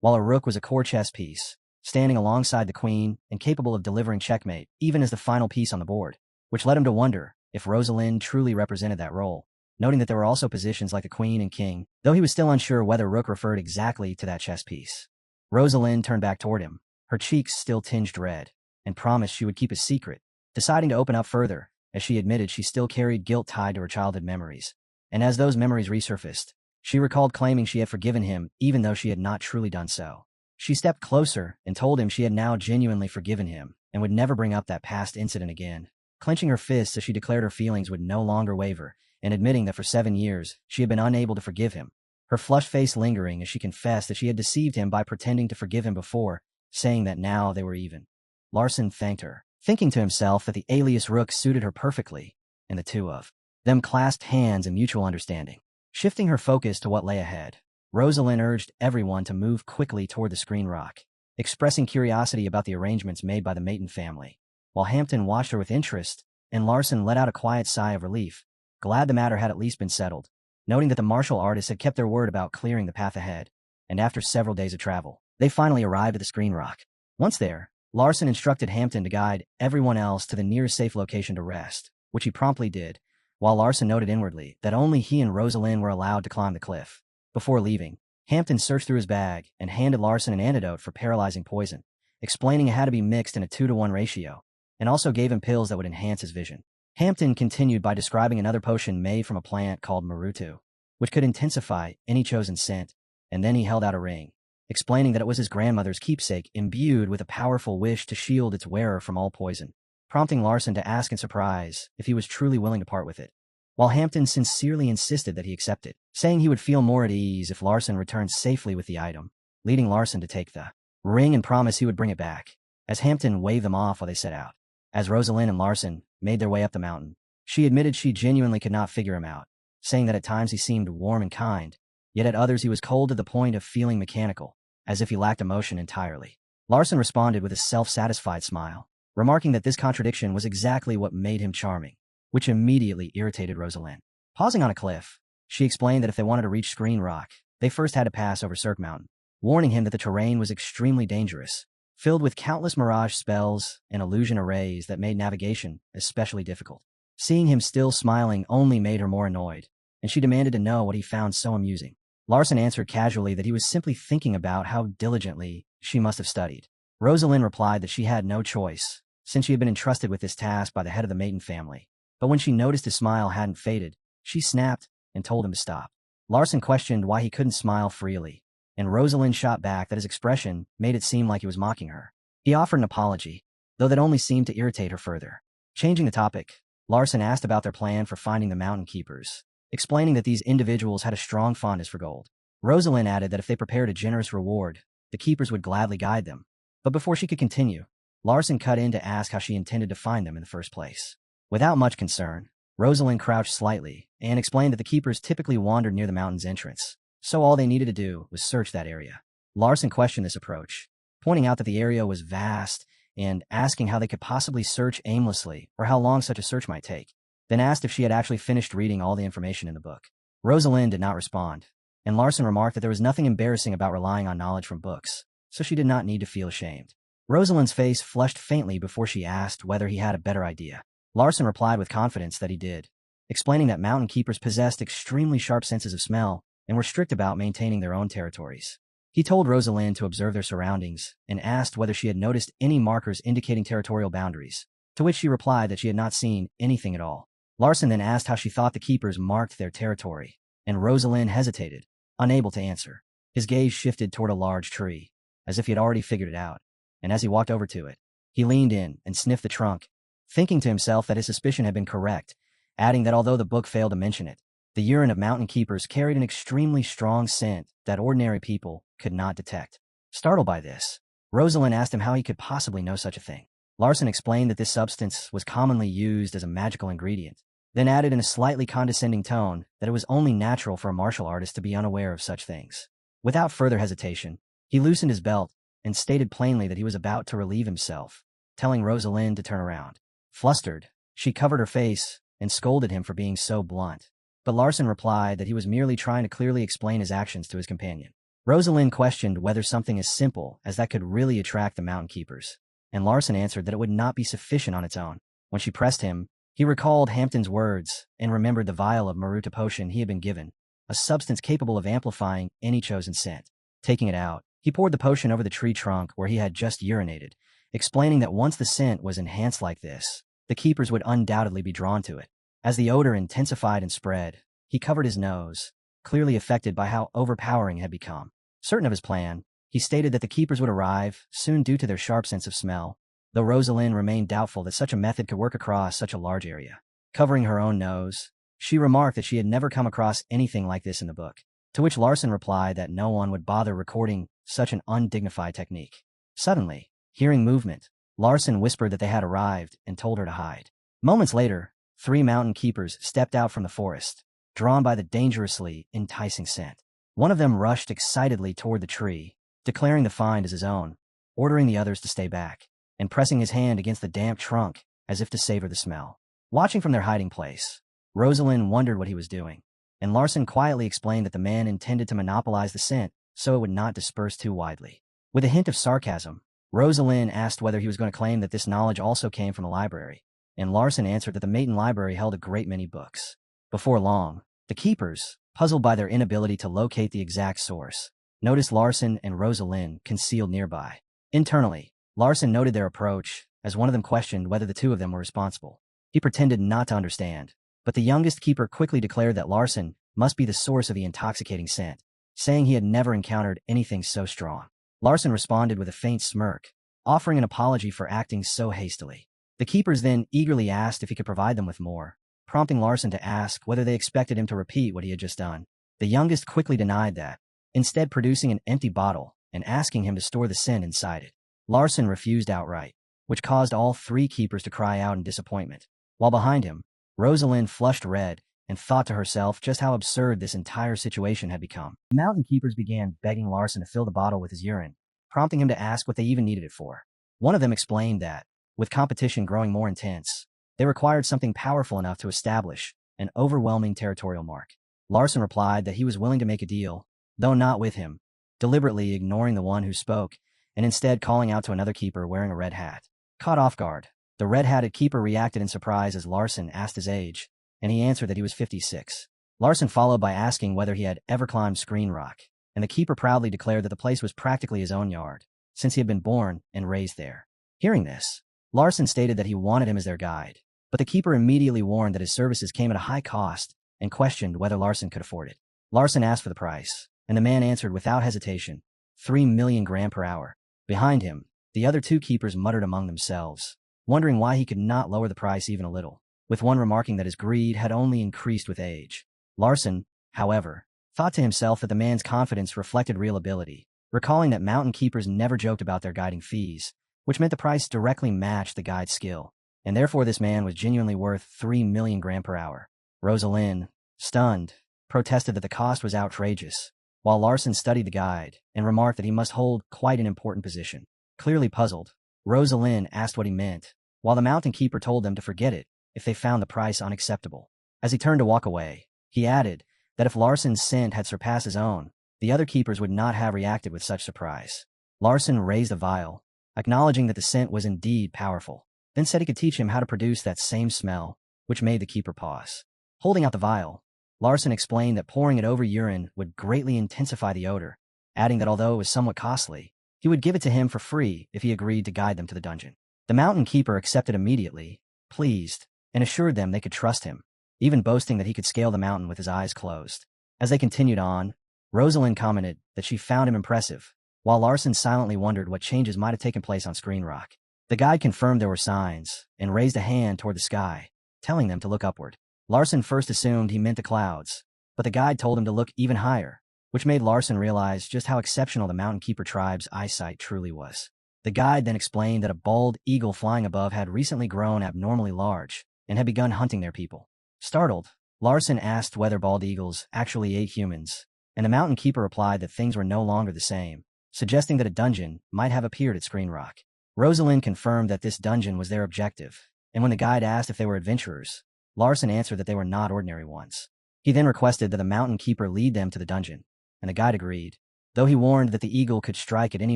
while a Rook was a core chess piece, standing alongside the Queen and capable of delivering checkmate even as the final piece on the board, which led him to wonder if Rosalind truly represented that role, noting that there were also positions like the Queen and King, though he was still unsure whether Rook referred exactly to that chess piece. Rosalind turned back toward him, her cheeks still tinged red, and promised she would keep his secret, deciding to open up further, as she admitted she still carried guilt tied to her childhood memories. And as those memories resurfaced, she recalled claiming she had forgiven him even though she had not truly done so. She stepped closer and told him she had now genuinely forgiven him and would never bring up that past incident again, clenching her fists as she declared her feelings would no longer waver, and admitting that for 7 years she had been unable to forgive him, her flushed face lingering as she confessed that she had deceived him by pretending to forgive him before, saying that now they were even. Larson thanked her, thinking to himself that the alias Rook suited her perfectly, and the two of them clasped hands in mutual understanding, shifting her focus to what lay ahead. Rosalind urged everyone to move quickly toward the screen rock, expressing curiosity about the arrangements made by the Maton family. While Hampton watched her with interest, and Larson let out a quiet sigh of relief, glad the matter had at least been settled, noting that the martial artists had kept their word about clearing the path ahead, and after several days of travel, they finally arrived at the screen rock. Once there, Larson instructed Hampton to guide everyone else to the nearest safe location to rest, which he promptly did, while Larson noted inwardly that only he and Rosalind were allowed to climb the cliff. Before leaving, Hampton searched through his bag and handed Larson an antidote for paralyzing poison, explaining it had to be mixed in a 2-to-1 ratio, and also gave him pills that would enhance his vision. Hampton continued by describing another potion made from a plant called marutu, which could intensify any chosen scent, and then he held out a ring, explaining that it was his grandmother's keepsake imbued with a powerful wish to shield its wearer from all poison, prompting Larson to ask in surprise if he was truly willing to part with it, while Hampton sincerely insisted that he accept it, saying he would feel more at ease if Larson returned safely with the item, leading Larson to take the ring and promise he would bring it back, as Hampton waved them off while they set out. As Rosalind and Larson made their way up the mountain, she admitted she genuinely could not figure him out, saying that at times he seemed warm and kind, yet at others he was cold to the point of feeling mechanical, as if he lacked emotion entirely. Larson responded with a self-satisfied smile, remarking that this contradiction was exactly what made him charming, which immediately irritated Rosalind. Pausing on a cliff, she explained that if they wanted to reach Screen Rock, they first had to pass over Cirque Mountain, warning him that the terrain was extremely dangerous, filled with countless mirage spells and illusion arrays that made navigation especially difficult. Seeing him still smiling only made her more annoyed, and she demanded to know what he found so amusing. Larson answered casually that he was simply thinking about how diligently she must have studied. Rosalind replied that she had no choice, since she had been entrusted with this task by the head of the Maton family. But when she noticed his smile hadn't faded, she snapped and told him to stop. Larson questioned why he couldn't smile freely, and Rosalind shot back that his expression made it seem like he was mocking her. He offered an apology, though that only seemed to irritate her further. Changing the topic, Larson asked about their plan for finding the mountain keepers, explaining that these individuals had a strong fondness for gold. Rosalind added that if they prepared a generous reward, the keepers would gladly guide them. But before she could continue, Larson cut in to ask how she intended to find them in the first place. Without much concern, Rosalind crouched slightly and explained that the keepers typically wandered near the mountain's entrance, so all they needed to do was search that area. Larson questioned this approach, pointing out that the area was vast and asking how they could possibly search aimlessly or how long such a search might take, then asked if she had actually finished reading all the information in the book. Rosalind did not respond, and Larson remarked that there was nothing embarrassing about relying on knowledge from books, so she did not need to feel ashamed. Rosalind's face flushed faintly before she asked whether he had a better idea. Larson replied with confidence that he did, explaining that mountain keepers possessed extremely sharp senses of smell and were strict about maintaining their own territories. He told Rosalind to observe their surroundings and asked whether she had noticed any markers indicating territorial boundaries, to which she replied that she had not seen anything at all. Larson then asked how she thought the keepers marked their territory, and Rosalind hesitated, unable to answer. His gaze shifted toward a large tree, as if he had already figured it out, and as he walked over to it, he leaned in and sniffed the trunk, thinking to himself that his suspicion had been correct, adding that although the book failed to mention it, the urine of mountain keepers carried an extremely strong scent that ordinary people could not detect. Startled by this, Rosalind asked him how he could possibly know such a thing. Larson explained that this substance was commonly used as a magical ingredient, then added in a slightly condescending tone that it was only natural for a martial artist to be unaware of such things. Without further hesitation, he loosened his belt and stated plainly that he was about to relieve himself, telling Rosalind to turn around. Flustered, she covered her face and scolded him for being so blunt, but Larson replied that he was merely trying to clearly explain his actions to his companion. Rosalind questioned whether something as simple as that could really attract the mountain keepers, and Larson answered that it would not be sufficient on its own. When she pressed him, he recalled Hampton's words and remembered the vial of Maruta potion he had been given, a substance capable of amplifying any chosen scent. Taking it out, he poured the potion over the tree trunk where he had just urinated, explaining that once the scent was enhanced like this, the keepers would undoubtedly be drawn to it. As the odor intensified and spread, he covered his nose, clearly affected by how overpowering it had become. Certain of his plan, he stated that the keepers would arrive soon due to their sharp sense of smell, though Rosalind remained doubtful that such a method could work across such a large area. Covering her own nose, she remarked that she had never come across anything like this in the book, to which Larson replied that no one would bother recording such an undignified technique. Suddenly, hearing movement, Larson whispered that they had arrived and told her to hide. Moments later, 3 mountain keepers stepped out from the forest, drawn by the dangerously enticing scent. One of them rushed excitedly toward the tree, declaring the find as his own, ordering the others to stay back, and pressing his hand against the damp trunk as if to savor the smell. Watching from their hiding place, Rosalind wondered what he was doing, and Larson quietly explained that the man intended to monopolize the scent so it would not disperse too widely. With a hint of sarcasm, Rosalind asked whether he was going to claim that this knowledge also came from the library, and Larson answered that the Maiden Library held a great many books. Before long, the keepers, puzzled by their inability to locate the exact source, noticed Larson and Rosalind concealed nearby. Internally, Larson noted their approach as one of them questioned whether the two of them were responsible. He pretended not to understand, but the youngest keeper quickly declared that Larson must be the source of the intoxicating scent, saying he had never encountered anything so strong. Larson responded with a faint smirk, offering an apology for acting so hastily. The keepers then eagerly asked if he could provide them with more, prompting Larson to ask whether they expected him to repeat what he had just done. The youngest quickly denied that, instead producing an empty bottle and asking him to store the scent inside it. Larson refused outright, which caused all three keepers to cry out in disappointment. While behind him, Rosalind flushed red and thought to herself just how absurd this entire situation had become. The mountain keepers began begging Larson to fill the bottle with his urine, prompting him to ask what they even needed it for. One of them explained that, with competition growing more intense, they required something powerful enough to establish an overwhelming territorial mark. Larson replied that he was willing to make a deal, though not with him, deliberately ignoring the one who spoke and instead calling out to another keeper wearing a red hat. Caught off guard, the red-hatted keeper reacted in surprise as Larson asked his age, and he answered that he was 56. Larson followed by asking whether he had ever climbed Screen Rock, and the keeper proudly declared that the place was practically his own yard, since he had been born and raised there. Hearing this, Larson stated that he wanted him as their guide, but the keeper immediately warned that his services came at a high cost and questioned whether Larson could afford it. Larson asked for the price, and the man answered without hesitation, 3 million gram per hour. Behind him, the other two keepers muttered among themselves, wondering why he could not lower the price even a little, with one remarking that his greed had only increased with age. Larson, however, thought to himself that the man's confidence reflected real ability, recalling that mountain keepers never joked about their guiding fees, which meant the price directly matched the guide's skill, and therefore this man was genuinely worth 3 million gram per hour. Rosalind, stunned, protested that the cost was outrageous, while Larson studied the guide and remarked that he must hold quite an important position. Clearly puzzled, Rosalind asked what he meant, while the mountain keeper told them to forget it if they found the price unacceptable. As he turned to walk away, he added that if Larson's scent had surpassed his own, the other keepers would not have reacted with such surprise. Larson raised a vial, acknowledging that the scent was indeed powerful, then said he could teach him how to produce that same smell, which made the keeper pause. Holding out the vial, Larson explained that pouring it over urine would greatly intensify the odor, adding that although it was somewhat costly, he would give it to him for free if he agreed to guide them to the dungeon. The mountain keeper accepted immediately, pleased, and assured them they could trust him, even boasting that he could scale the mountain with his eyes closed. As they continued on, Rosalind commented that she found him impressive, while Larson silently wondered what changes might have taken place on Screen Rock. The guide confirmed there were signs and raised a hand toward the sky, telling them to look upward. Larson first assumed he meant the clouds, but the guide told him to look even higher, which made Larson realize just how exceptional the Mountain Keeper tribe's eyesight truly was. The guide then explained that a bald eagle flying above had recently grown abnormally large and had begun hunting their people. Startled, Larson asked whether bald eagles actually ate humans, and the Mountain Keeper replied that things were no longer the same, suggesting that a dungeon might have appeared at Screen Rock. Rosalind confirmed that this dungeon was their objective, and when the guide asked if they were adventurers, Larson answered that they were not ordinary ones. He then requested that the Mountain Keeper lead them to the dungeon, and the guide agreed, though he warned that the eagle could strike at any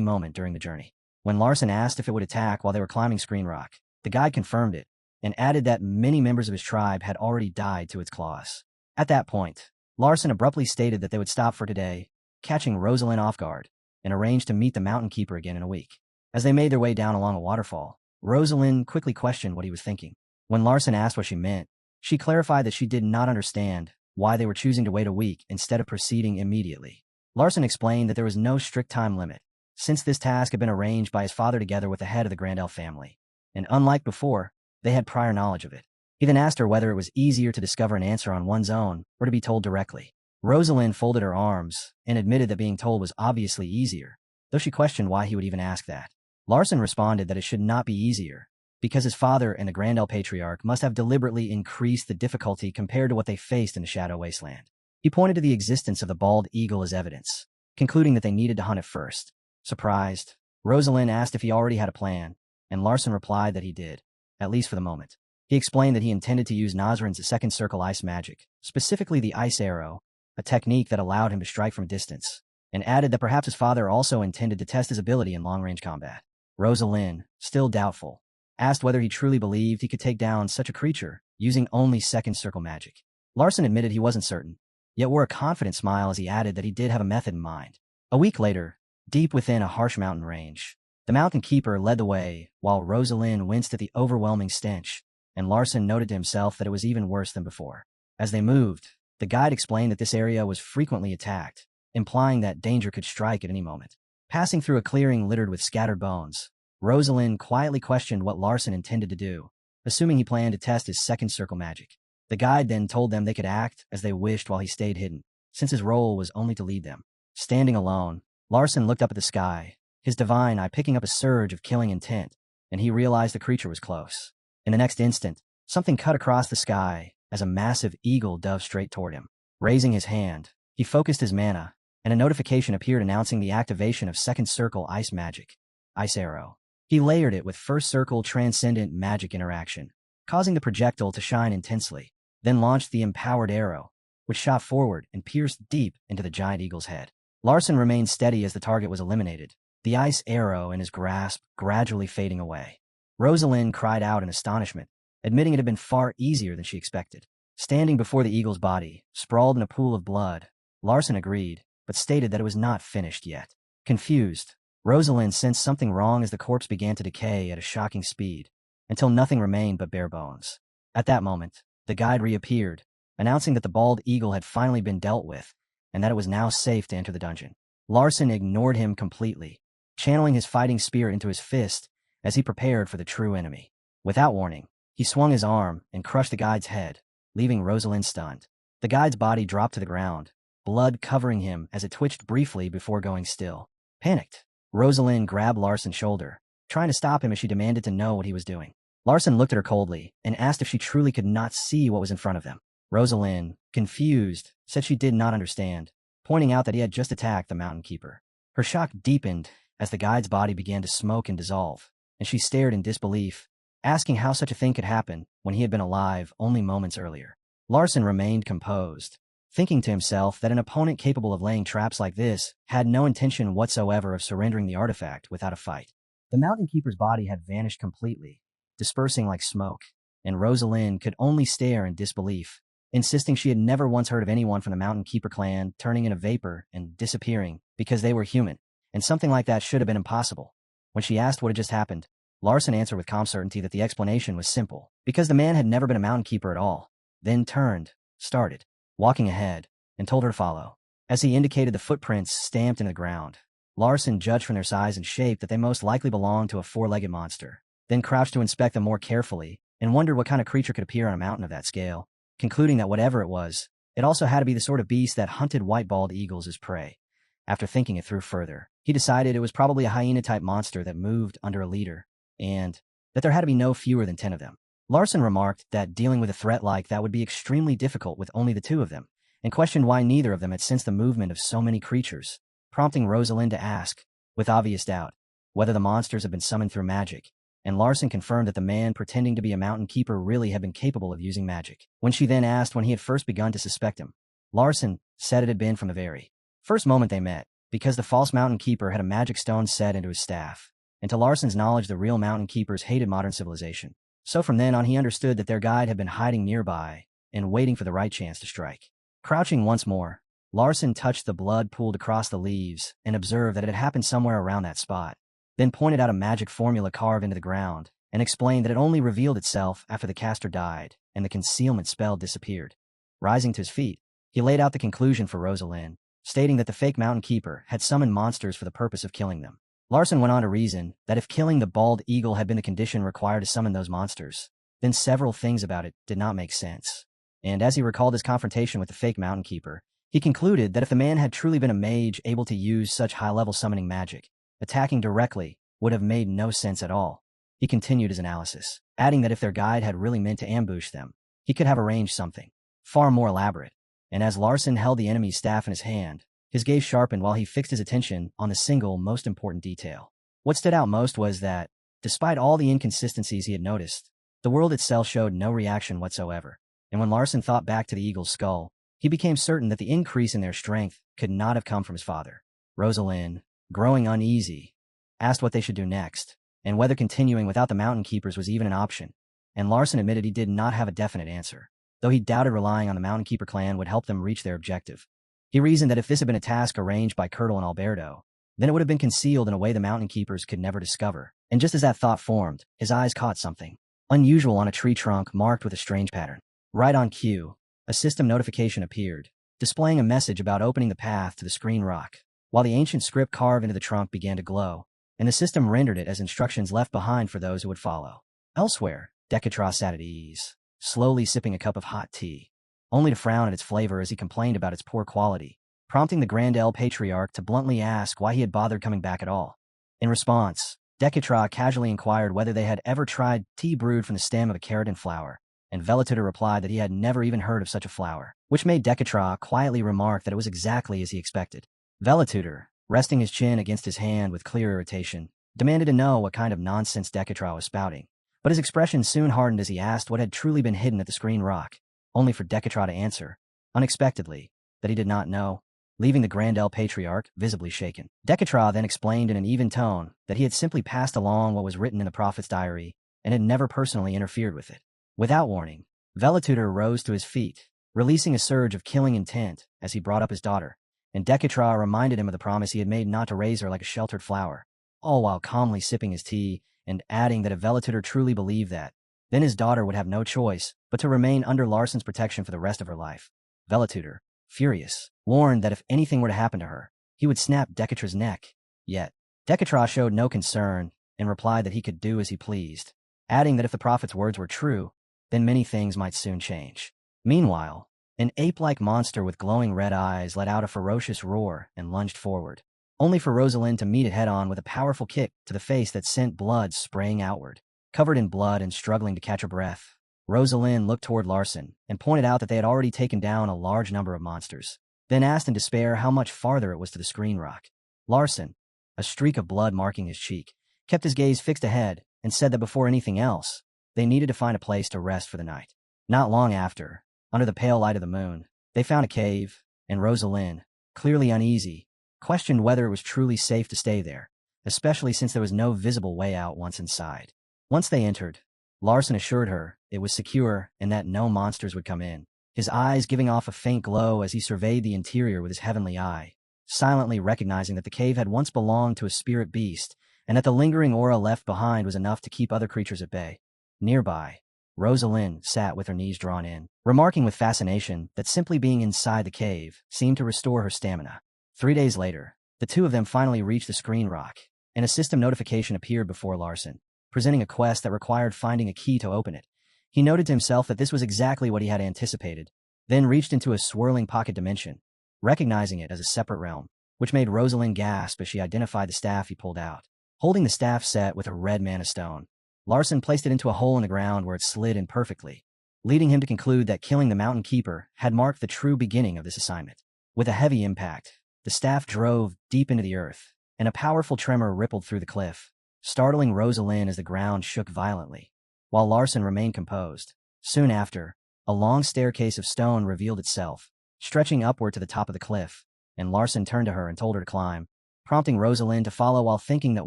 moment during the journey. When Larson asked if it would attack while they were climbing Screen Rock, the guide confirmed it, and added that many members of his tribe had already died to its claws. At that point, Larson abruptly stated that they would stop for today, catching Rosalind off guard, and arranged to meet the Mountain Keeper again in a week. As they made their way down along a waterfall, Rosalind quickly questioned what he was thinking. When Larson asked what she meant, she clarified that she did not understand why they were choosing to wait a week instead of proceeding immediately. Larson explained that there was no strict time limit, since this task had been arranged by his father together with the head of the Grandel family, and unlike before, they had prior knowledge of it. He then asked her whether it was easier to discover an answer on one's own or to be told directly. Rosalind folded her arms and admitted that being told was obviously easier, though she questioned why he would even ask that. Larson responded that it should not be easier, because his father and the Grandel Patriarch must have deliberately increased the difficulty compared to what they faced in the Shadow Wasteland. He pointed to the existence of the bald eagle as evidence, concluding that they needed to hunt it first. Surprised, Rosalind asked if he already had a plan, and Larson replied that he did, at least for the moment. He explained that he intended to use Nazran's second circle ice magic, specifically the ice arrow, a technique that allowed him to strike from a distance, and added that perhaps his father also intended to test his ability in long-range combat. Rosalind, still doubtful, asked whether he truly believed he could take down such a creature using only second circle magic. Larson admitted he wasn't certain, yet wore a confident smile as he added that he did have a method in mind. A week later, deep within a harsh mountain range, the mountain keeper led the way while Rosalind winced at the overwhelming stench, and Larson noted to himself that it was even worse than before. As they moved, the guide explained that this area was frequently attacked, implying that danger could strike at any moment. Passing through a clearing littered with scattered bones, Rosalind quietly questioned what Larson intended to do, assuming he planned to test his second circle magic. The guide then told them they could act as they wished while he stayed hidden, since his role was only to lead them. Standing alone, Larson looked up at the sky, his divine eye picking up a surge of killing intent, and he realized the creature was close. In the next instant, something cut across the sky as a massive eagle dove straight toward him. Raising his hand, he focused his mana, and a notification appeared announcing the activation of second circle ice magic, Ice Arrow. He layered it with first circle transcendent magic interaction, causing the projectile to shine intensely, then launched the empowered arrow, which shot forward and pierced deep into the giant eagle's head. Larson remained steady as the target was eliminated, the ice arrow in his grasp gradually fading away. Rosalind cried out in astonishment, admitting it had been far easier than she expected. Standing before the eagle's body, sprawled in a pool of blood, Larson agreed, but stated that it was not finished yet. Confused, Rosalind sensed something wrong as the corpse began to decay at a shocking speed, until nothing remained but bare bones. At that moment, the guide reappeared, announcing that the bald eagle had finally been dealt with, and that it was now safe to enter the dungeon. Larson ignored him completely, channeling his fighting spirit into his fist as he prepared for the true enemy. Without warning, he swung his arm and crushed the guide's head, leaving Rosalind stunned. The guide's body dropped to the ground, blood covering him as it twitched briefly before going still. Panicked, Rosalind grabbed Larson's shoulder, trying to stop him as she demanded to know what he was doing. Larson looked at her coldly and asked if she truly could not see what was in front of them. Rosalind, confused, said she did not understand, pointing out that he had just attacked the mountain keeper. Her shock deepened as the guide's body began to smoke and dissolve, and she stared in disbelief, asking how such a thing could happen when he had been alive only moments earlier. Larson remained composed, thinking to himself that an opponent capable of laying traps like this had no intention whatsoever of surrendering the artifact without a fight. The mountain keeper's body had vanished completely, dispersing like smoke, and Rosalind could only stare in disbelief, insisting she had never once heard of anyone from the mountain keeper clan turning into vapor and disappearing because they were human, and something like that should have been impossible. When she asked what had just happened, Larson answered with calm certainty that the explanation was simple, because the man had never been a mountain keeper at all, then turned, started, walking ahead, and told her to follow. As he indicated the footprints stamped into the ground, Larson judged from their size and shape that they most likely belonged to a four-legged monster, then crouched to inspect them more carefully and wondered what kind of creature could appear on a mountain of that scale, concluding that whatever it was, it also had to be the sort of beast that hunted white bald eagles as prey. After thinking it through further, he decided it was probably a hyena-type monster that moved under a leader, and that there had to be no fewer than 10 of them. Larson remarked that dealing with a threat like that would be extremely difficult with only the 2 of them, and questioned why neither of them had sensed the movement of so many creatures, prompting Rosalind to ask, with obvious doubt, whether the monsters had been summoned through magic, and Larson confirmed that the man pretending to be a mountain keeper really had been capable of using magic. When she then asked when he had first begun to suspect him, Larson said it had been from the very first moment they met, because the false mountain keeper had a magic stone set into his staff, and to Larson's knowledge the real mountain keepers hated modern civilization. So from then on he understood that their guide had been hiding nearby and waiting for the right chance to strike. Crouching once more, Larson touched the blood pooled across the leaves and observed that it had happened somewhere around that spot, then pointed out a magic formula carved into the ground and explained that it only revealed itself after the caster died and the concealment spell disappeared. Rising to his feet, he laid out the conclusion for Rosalind, stating that the fake mountain keeper had summoned monsters for the purpose of killing them. Larson went on to reason that if killing the bald eagle had been the condition required to summon those monsters, then several things about it did not make sense. And as he recalled his confrontation with the fake mountain keeper, he concluded that if the man had truly been a mage able to use such high-level summoning magic, attacking directly would have made no sense at all. He continued his analysis, adding that if their guide had really meant to ambush them, he could have arranged something far more elaborate. and as Larson held the enemy's staff in his hand, his gaze sharpened while he fixed his attention on the single most important detail. What stood out most was that, despite all the inconsistencies he had noticed, the world itself showed no reaction whatsoever. And when Larson thought back to the eagle's skull, he became certain that the increase in their strength could not have come from his father. Rosalind, growing uneasy, asked what they should do next, and whether continuing without the mountain keepers was even an option. And Larson admitted he did not have a definite answer, though he doubted relying on the mountain keeper clan would help them reach their objective. He reasoned that if this had been a task arranged by Kirtle and Alberto, then it would have been concealed in a way the mountain keepers could never discover. And just as that thought formed, his eyes caught something unusual on a tree trunk marked with a strange pattern. Right on cue, a system notification appeared, displaying a message about opening the path to the screen rock, while the ancient script carved into the trunk began to glow, and the system rendered it as instructions left behind for those who would follow. Elsewhere, Decatros sat at ease, slowly sipping a cup of hot tea, only to frown at its flavor as he complained about its poor quality, prompting the Grand El Patriarch to bluntly ask why he had bothered coming back at all. In response, Decatros casually inquired whether they had ever tried tea brewed from the stem of a keratin flower, and Velitutor replied that he had never even heard of such a flower, which made Decatros quietly remark that it was exactly as he expected. Velitutor, resting his chin against his hand with clear irritation, demanded to know what kind of nonsense Decatros was spouting, but his expression soon hardened as he asked what had truly been hidden at the screen rock, only for Decatros to answer, unexpectedly, that he did not know, leaving the Grand El Patriarch visibly shaken. Decatros then explained in an even tone that he had simply passed along what was written in the prophet's diary and had never personally interfered with it. Without warning, Velitutor rose to his feet, releasing a surge of killing intent as he brought up his daughter, and Decatros reminded him of the promise he had made not to raise her like a sheltered flower, all while calmly sipping his tea and adding that if Velitutor truly believed that, then his daughter would have no choice but to remain under Larson's protection for the rest of her life. Velitutor, furious, warned that if anything were to happen to her, he would snap Decatr's neck. Yet, Decatros showed no concern and replied that he could do as he pleased, adding that if the prophet's words were true, then many things might soon change. Meanwhile, an ape-like monster with glowing red eyes let out a ferocious roar and lunged forward, only for Rosalind to meet it head-on with a powerful kick to the face that sent blood spraying outward. Covered in blood and struggling to catch her breath, Rosalind looked toward Larson and pointed out that they had already taken down a large number of monsters, then asked in despair how much farther it was to the screen rock. Larson, a streak of blood marking his cheek, kept his gaze fixed ahead and said that before anything else, they needed to find a place to rest for the night. Not long after, under the pale light of the moon, they found a cave, and Rosalind, clearly uneasy, questioned whether it was truly safe to stay there, especially since there was no visible way out once inside. Once they entered, Larson assured her it was secure and that no monsters would come in, his eyes giving off a faint glow as he surveyed the interior with his heavenly eye, silently recognizing that the cave had once belonged to a spirit beast and that the lingering aura left behind was enough to keep other creatures at bay. Nearby, Rosalind sat with her knees drawn in, remarking with fascination that simply being inside the cave seemed to restore her stamina. 3 days later, the two of them finally reached the screen rock, and a system notification appeared before Larson, presenting a quest that required finding a key to open it. He noted to himself that this was exactly what he had anticipated, then reached into a swirling pocket dimension, recognizing it as a separate realm, which made Rosalind gasp as she identified the staff he pulled out. Holding the staff set with a red mana stone, Larson placed it into a hole in the ground where it slid in perfectly, leading him to conclude that killing the mountain keeper had marked the true beginning of this assignment. With a heavy impact, the staff drove deep into the earth, and a powerful tremor rippled through the cliff, startling Rosalind as the ground shook violently, while Larson remained composed. Soon after, a long staircase of stone revealed itself, stretching upward to the top of the cliff, and Larson turned to her and told her to climb, prompting Rosalind to follow while thinking that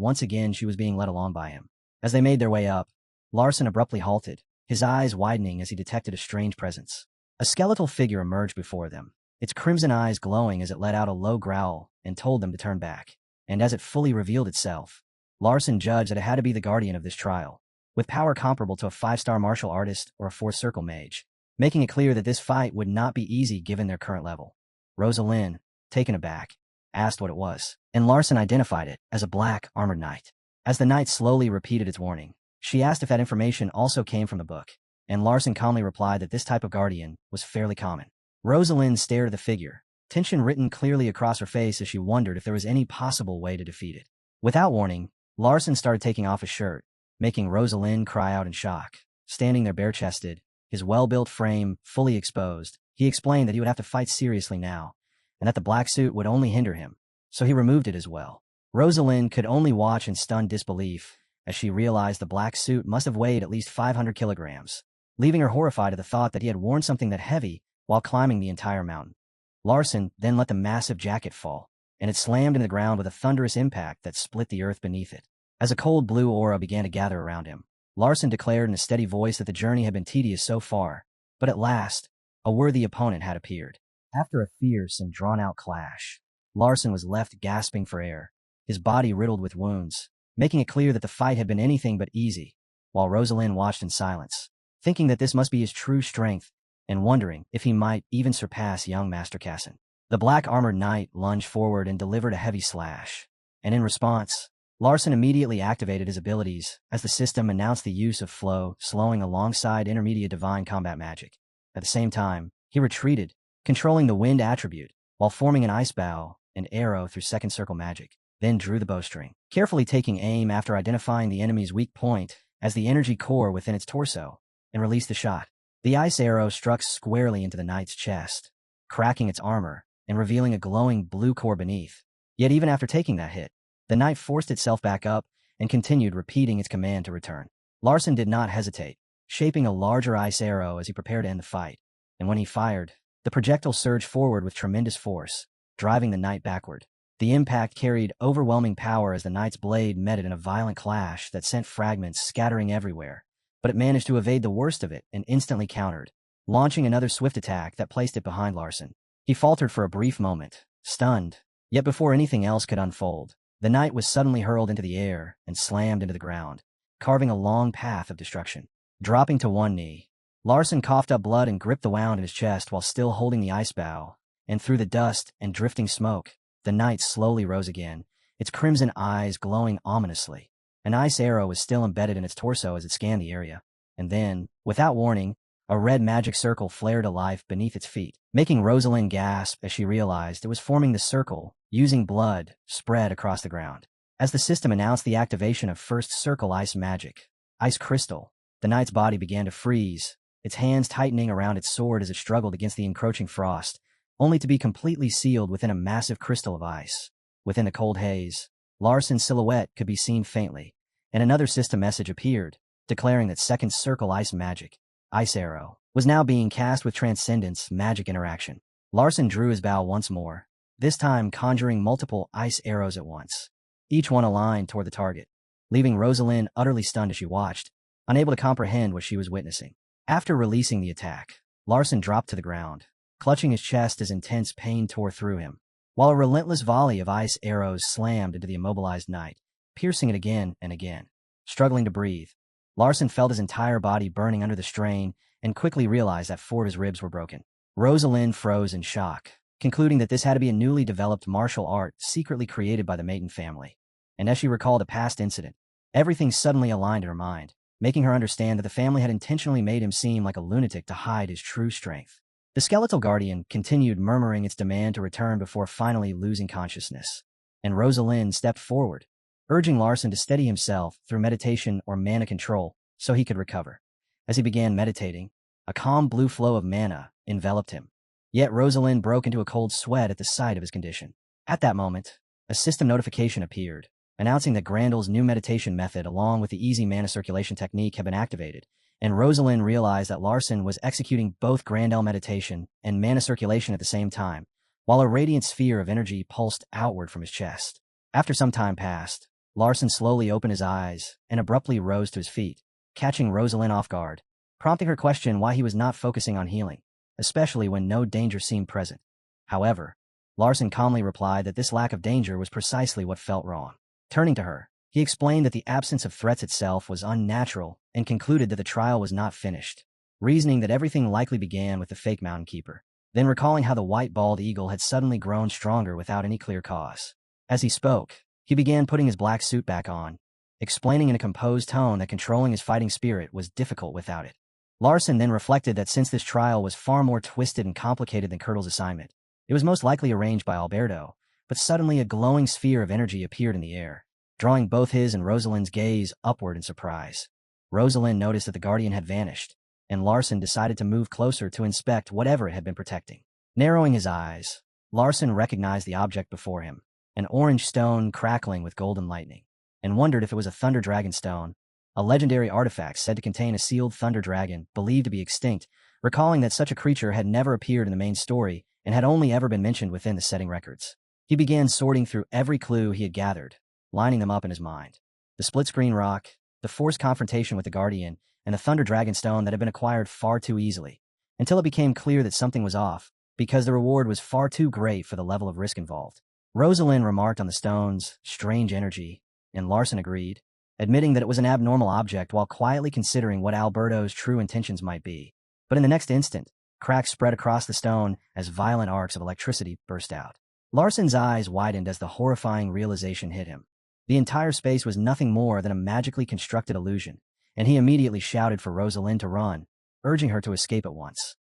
once again she was being led along by him. As they made their way up, Larson abruptly halted, his eyes widening as he detected a strange presence. A skeletal figure emerged before them, its crimson eyes glowing as it let out a low growl and told them to turn back. And as it fully revealed itself, Larson judged that it had to be the guardian of this trial, with power comparable to a 5-star martial artist or a 4th-circle mage, making it clear that this fight would not be easy given their current level. Rosalind, taken aback, asked what it was, and Larson identified it as a black, armored knight. As the knight slowly repeated its warning, she asked if that information also came from the book, and Larson calmly replied that this type of guardian was fairly common. Rosalind stared at the figure, tension written clearly across her face as she wondered if there was any possible way to defeat it. Without warning, Larson started taking off his shirt, making Rosalind cry out in shock. Standing there bare-chested, his well-built frame fully exposed, He explained that he would have to fight seriously now, and that the black suit would only hinder him, so he removed it as well. Rosalind could only watch in stunned disbelief as she realized the black suit must have weighed at least 500 kilograms, leaving her horrified at the thought that he had worn something that heavy while climbing the entire mountain. Larson then let the massive jacket fall, and it slammed into the ground with a thunderous impact that split the earth beneath it. As a cold blue aura began to gather around him, Larson declared in a steady voice that the journey had been tedious so far, but at last, a worthy opponent had appeared. After a fierce and drawn-out clash, Larson was left gasping for air, his body riddled with wounds, making it clear that the fight had been anything but easy, while Rosalind watched in silence, thinking that this must be his true strength and wondering if he might even surpass young Master Casson. The black-armored knight lunged forward and delivered a heavy slash, and in response, Larson immediately activated his abilities as the system announced the use of flow, slowing alongside intermediate divine combat magic. At the same time, he retreated, controlling the wind attribute, while forming an ice bow and arrow through second circle magic, then drew the bowstring, carefully taking aim after identifying the enemy's weak point as the energy core within its torso, and released the shot. The ice arrow struck squarely into the knight's chest, cracking its armor and revealing a glowing blue core beneath. Yet even after taking that hit, the knight forced itself back up and continued repeating its command to return. Larson did not hesitate, shaping a larger ice arrow as he prepared to end the fight, and when he fired, the projectile surged forward with tremendous force, driving the knight backward. The impact carried overwhelming power as the knight's blade met it in a violent clash that sent fragments scattering everywhere, but it managed to evade the worst of it and instantly countered, launching another swift attack that placed it behind Larson. He faltered for a brief moment, stunned, yet before anything else could unfold, the knight was suddenly hurled into the air and slammed into the ground, carving a long path of destruction. Dropping to one knee, Larson coughed up blood and gripped the wound in his chest while still holding the ice bow, and through the dust and drifting smoke, the knight slowly rose again, its crimson eyes glowing ominously. An ice arrow was still embedded in its torso as it scanned the area, and then, without warning, a red magic circle flared to life beneath its feet, making Rosalind gasp as she realized it was forming the circle, using blood spread across the ground. As the system announced the activation of first circle ice magic, ice crystal, the knight's body began to freeze, its hands tightening around its sword as it struggled against the encroaching frost, only to be completely sealed within a massive crystal of ice. Within the cold haze, Larson's silhouette could be seen faintly, and another system message appeared, declaring that second circle ice magic, ice arrow, was now being cast with transcendence magic interaction. Larson drew his bow once more, this time conjuring multiple ice arrows at once, each one aligned toward the target, leaving Rosalind utterly stunned as she watched, unable to comprehend what she was witnessing. After releasing the attack, Larson dropped to the ground, clutching his chest as intense pain tore through him, while a relentless volley of ice arrows slammed into the immobilized knight, piercing it again and again. Struggling to breathe, Larson felt his entire body burning under the strain and quickly realized that 4 of his ribs were broken. Rosalind froze in shock, concluding that this had to be a newly developed martial art secretly created by the Maiden family. And as she recalled a past incident, everything suddenly aligned in her mind, making her understand that the family had intentionally made him seem like a lunatic to hide his true strength. The skeletal guardian continued murmuring its demand to return before finally losing consciousness, and Rosalind stepped forward, urging Larson to steady himself through meditation or mana control so he could recover. As he began meditating, a calm blue flow of mana enveloped him. Yet Rosalind broke into a cold sweat at the sight of his condition. At that moment, a system notification appeared, announcing that Grandel's new meditation method along with the easy mana circulation technique had been activated, and Rosalind realized that Larson was executing both Grandel meditation and mana circulation at the same time, while a radiant sphere of energy pulsed outward from his chest. After some time passed, Larson slowly opened his eyes and abruptly rose to his feet, catching Rosalind off guard, prompting her question why he was not focusing on healing, especially when no danger seemed present. However, Larson calmly replied that this lack of danger was precisely what felt wrong. Turning to her, he explained that the absence of threats itself was unnatural and concluded that the trial was not finished, reasoning that everything likely began with the fake mountain keeper, then recalling how the white bald eagle had suddenly grown stronger without any clear cause. As he spoke, he began putting his black suit back on, explaining in a composed tone that controlling his fighting spirit was difficult without it. Larson then reflected that since this trial was far more twisted and complicated than Curdle's assignment, it was most likely arranged by Alberto, but suddenly a glowing sphere of energy appeared in the air, drawing both his and Rosalind's gaze upward in surprise. Rosalind noticed that the guardian had vanished, and Larson decided to move closer to inspect whatever it had been protecting. Narrowing his eyes, Larson recognized the object before him, an orange stone crackling with golden lightning, and wondered if it was a thunder dragon stone, a legendary artifact said to contain a sealed thunder dragon believed to be extinct, recalling that such a creature had never appeared in the main story and had only ever been mentioned within the setting records. He began sorting through every clue he had gathered, lining them up in his mind. The split-screen rock, the forced confrontation with the Guardian, and the thunder dragon stone that had been acquired far too easily, until it became clear that something was off, because the reward was far too great for the level of risk involved. Rosalind remarked on the stone's strange energy, and Larson agreed, admitting that it was an abnormal object while quietly considering what Alberto's true intentions might be. But in the next instant, cracks spread across the stone as violent arcs of electricity burst out. Larson's eyes widened as the horrifying realization hit him. The entire space was nothing more than a magically constructed illusion, and he immediately shouted for Rosalind to run, urging her to escape at once.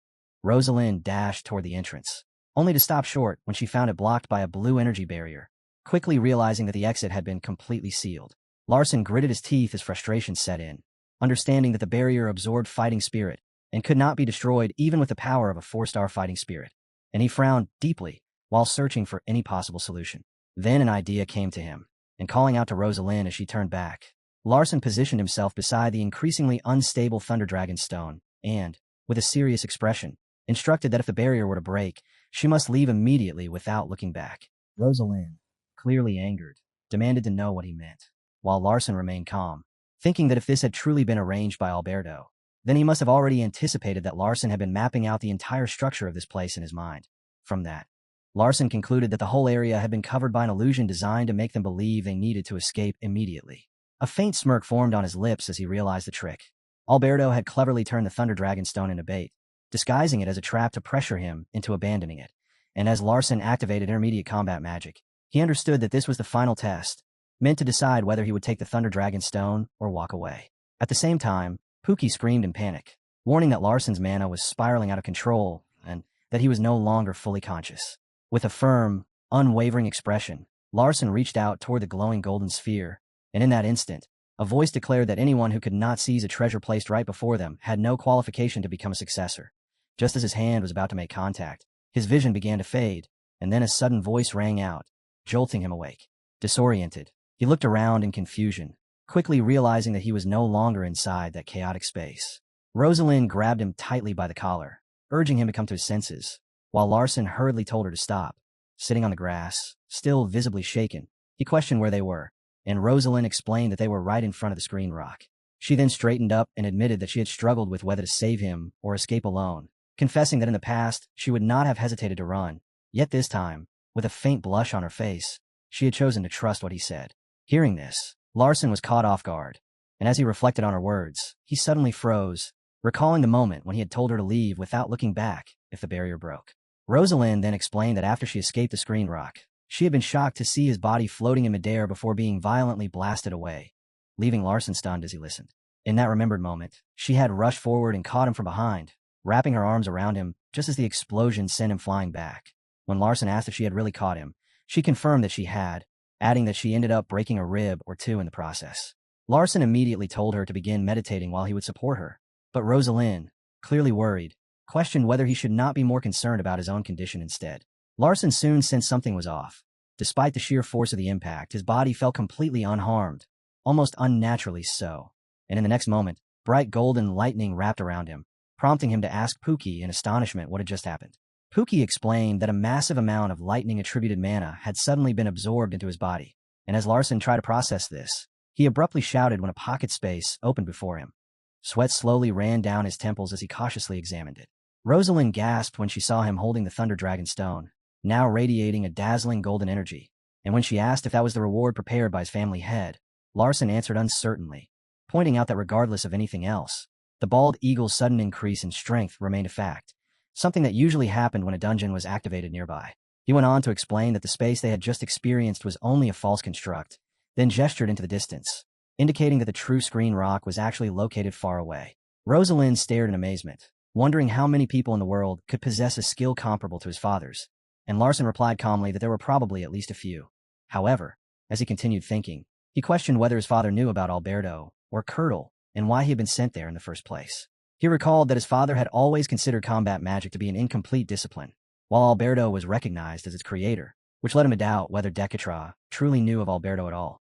Rosalind dashed toward the entrance, only to stop short when she found it blocked by a blue energy barrier, quickly realizing that the exit had been completely sealed. Larson gritted his teeth as frustration set in, understanding that the barrier absorbed fighting spirit and could not be destroyed even with the power of a 4-star fighting spirit, and he frowned deeply while searching for any possible solution. Then an idea came to him, and calling out to Rosalind as she turned back, Larson positioned himself beside the increasingly unstable Thunder Dragon stone and, with a serious expression, instructed that if the barrier were to break, she must leave immediately without looking back. Rosalind, clearly angered, demanded to know what he meant, while Larson remained calm, thinking that if this had truly been arranged by Alberto, then he must have already anticipated that Larson had been mapping out the entire structure of this place in his mind. From that, Larson concluded that the whole area had been covered by an illusion designed to make them believe they needed to escape immediately. A faint smirk formed on his lips as he realized the trick. Alberto had cleverly turned the Thunder Dragon stone into bait, disguising it as a trap to pressure him into abandoning it, and as Larson activated intermediate combat magic, he understood that this was the final test, meant to decide whether he would take the Thunder Dragon stone or walk away. At the same time, Pookie screamed in panic, warning that Larson's mana was spiraling out of control and that he was no longer fully conscious. With a firm, unwavering expression, Larson reached out toward the glowing golden sphere, and in that instant, a voice declared that anyone who could not seize a treasure placed right before them had no qualification to become a successor. Just as his hand was about to make contact, his vision began to fade, and then a sudden voice rang out, jolting him awake. Disoriented, he looked around in confusion, quickly realizing that he was no longer inside that chaotic space. Rosalind grabbed him tightly by the collar, urging him to come to his senses, while Larson hurriedly told her to stop. Sitting on the grass, still visibly shaken, he questioned where they were, and Rosalind explained that they were right in front of the screen rock. She then straightened up and admitted that she had struggled with whether to save him or escape alone, confessing that in the past she would not have hesitated to run, yet this time, with a faint blush on her face, she had chosen to trust what he said. Hearing this, Larson was caught off guard, and as he reflected on her words, he suddenly froze, recalling the moment when he had told her to leave without looking back if the barrier broke. Rosalind then explained that after she escaped the screen rock, she had been shocked to see his body floating in midair before being violently blasted away, leaving Larson stunned as he listened. In that remembered moment, she had rushed forward and caught him from behind, wrapping her arms around him just as the explosion sent him flying back. When Larson asked if she had really caught him, she confirmed that she had, adding that she ended up breaking a rib or two in the process. Larson immediately told her to begin meditating while he would support her, but Rosalind, clearly worried, questioned whether he should not be more concerned about his own condition instead. Larson soon sensed something was off. Despite the sheer force of the impact, his body felt completely unharmed, almost unnaturally so, and in the next moment, bright golden lightning wrapped around him, prompting him to ask Pookie in astonishment what had just happened. Pookie explained that a massive amount of lightning-attributed mana had suddenly been absorbed into his body, and as Larson tried to process this, he abruptly shouted when a pocket space opened before him. Sweat slowly ran down his temples as he cautiously examined it. Rosalind gasped when she saw him holding the Thunder Dragon stone, now radiating a dazzling golden energy, and when she asked if that was the reward prepared by his family head, Larson answered uncertainly, pointing out that regardless of anything else, the bald eagle's sudden increase in strength remained a fact, something that usually happened when a dungeon was activated nearby. He went on to explain that the space they had just experienced was only a false construct, then gestured into the distance, indicating that the true screen rock was actually located far away. Rosalind stared in amazement, wondering how many people in the world could possess a skill comparable to his father's, and Larson replied calmly that there were probably at least a few. However, as he continued thinking, he questioned whether his father knew about Alberto or Curdle and why he had been sent there in the first place. He recalled that his father had always considered combat magic to be an incomplete discipline, while Alberto was recognized as its creator, which led him to doubt whether Decatra truly knew of Alberto at all.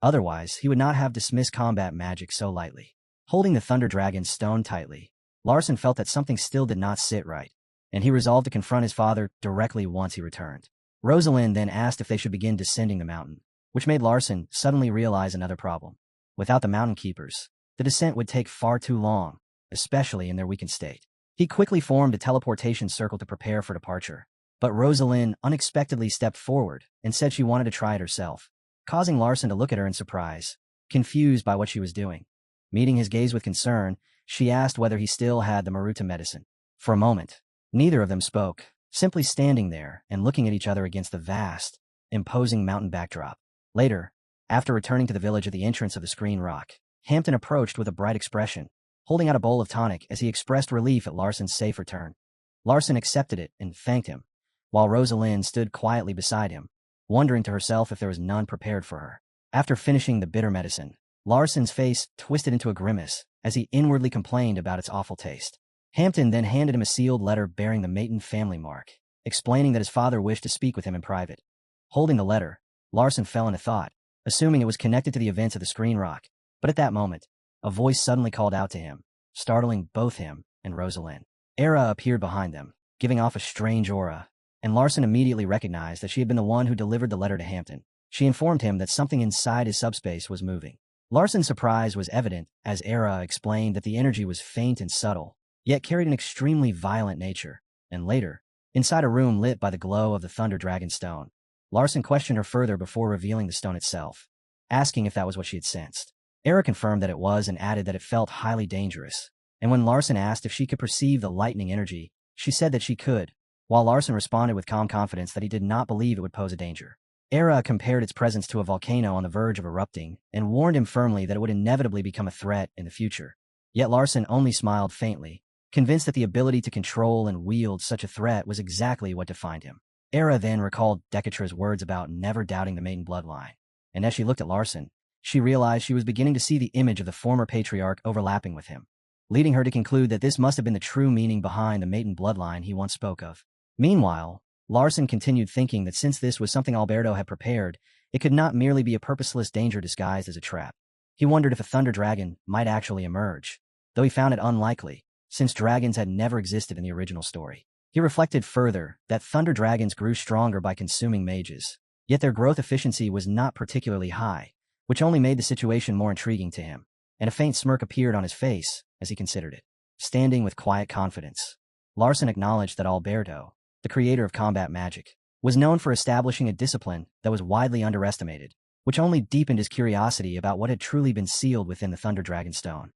Otherwise, he would not have dismissed combat magic so lightly. Holding the Thunder Dragon's stone tightly, Larson felt that something still did not sit right, and he resolved to confront his father directly once he returned. Rosalind then asked if they should begin descending the mountain, which made Larson suddenly realize another problem. Without the mountain keepers, the descent would take far too long, especially in their weakened state. He quickly formed a teleportation circle to prepare for departure, but Rosalind unexpectedly stepped forward and said she wanted to try it herself, causing Larson to look at her in surprise, confused by what she was doing. Meeting his gaze with concern, she asked whether he still had the Maruta medicine. For a moment, neither of them spoke, simply standing there and looking at each other against the vast, imposing mountain backdrop. Later, after returning to the village at the entrance of the Screen Rock, Hampton approached with a bright expression, holding out a bowl of tonic as he expressed relief at Larson's safe return. Larson accepted it and thanked him, while Rosalind stood quietly beside him, wondering to herself if there was none prepared for her. After finishing the bitter medicine, Larson's face twisted into a grimace as he inwardly complained about its awful taste. Hampton then handed him a sealed letter bearing the Mayton family mark, explaining that his father wished to speak with him in private. Holding the letter, Larson fell into thought, assuming it was connected to the events of the Screen Rock. But at that moment, a voice suddenly called out to him, startling both him and Rosalind. Era appeared behind them, giving off a strange aura, and Larson immediately recognized that she had been the one who delivered the letter to Hampton. She informed him that something inside his subspace was moving. Larson's surprise was evident as Era explained that the energy was faint and subtle, yet carried an extremely violent nature. And later, inside a room lit by the glow of the Thunder Dragon stone, Larson questioned her further before revealing the stone itself, asking if that was what she had sensed. Era confirmed that it was and added that it felt highly dangerous. And when Larson asked if she could perceive the lightning energy, she said that she could, while Larson responded with calm confidence that he did not believe it would pose a danger. Era compared its presence to a volcano on the verge of erupting and warned him firmly that it would inevitably become a threat in the future. Yet Larson only smiled faintly, convinced that the ability to control and wield such a threat was exactly what defined him. Era then recalled Decatra's words about never doubting the Mayton bloodline, and as she looked at Larson, she realized she was beginning to see the image of the former patriarch overlapping with him, leading her to conclude that this must have been the true meaning behind the Mayton bloodline he once spoke of. Meanwhile, Larson continued thinking that since this was something Alberto had prepared, it could not merely be a purposeless danger disguised as a trap. He wondered if a thunder dragon might actually emerge, though he found it unlikely, since dragons had never existed in the original story. He reflected further that thunder dragons grew stronger by consuming mages, yet their growth efficiency was not particularly high, which only made the situation more intriguing to him, and a faint smirk appeared on his face as he considered it. Standing with quiet confidence, Larson acknowledged that Alberto, the creator of combat magic, was known for establishing a discipline that was widely underestimated, which only deepened his curiosity about what had truly been sealed within the Thunder Dragon Stone.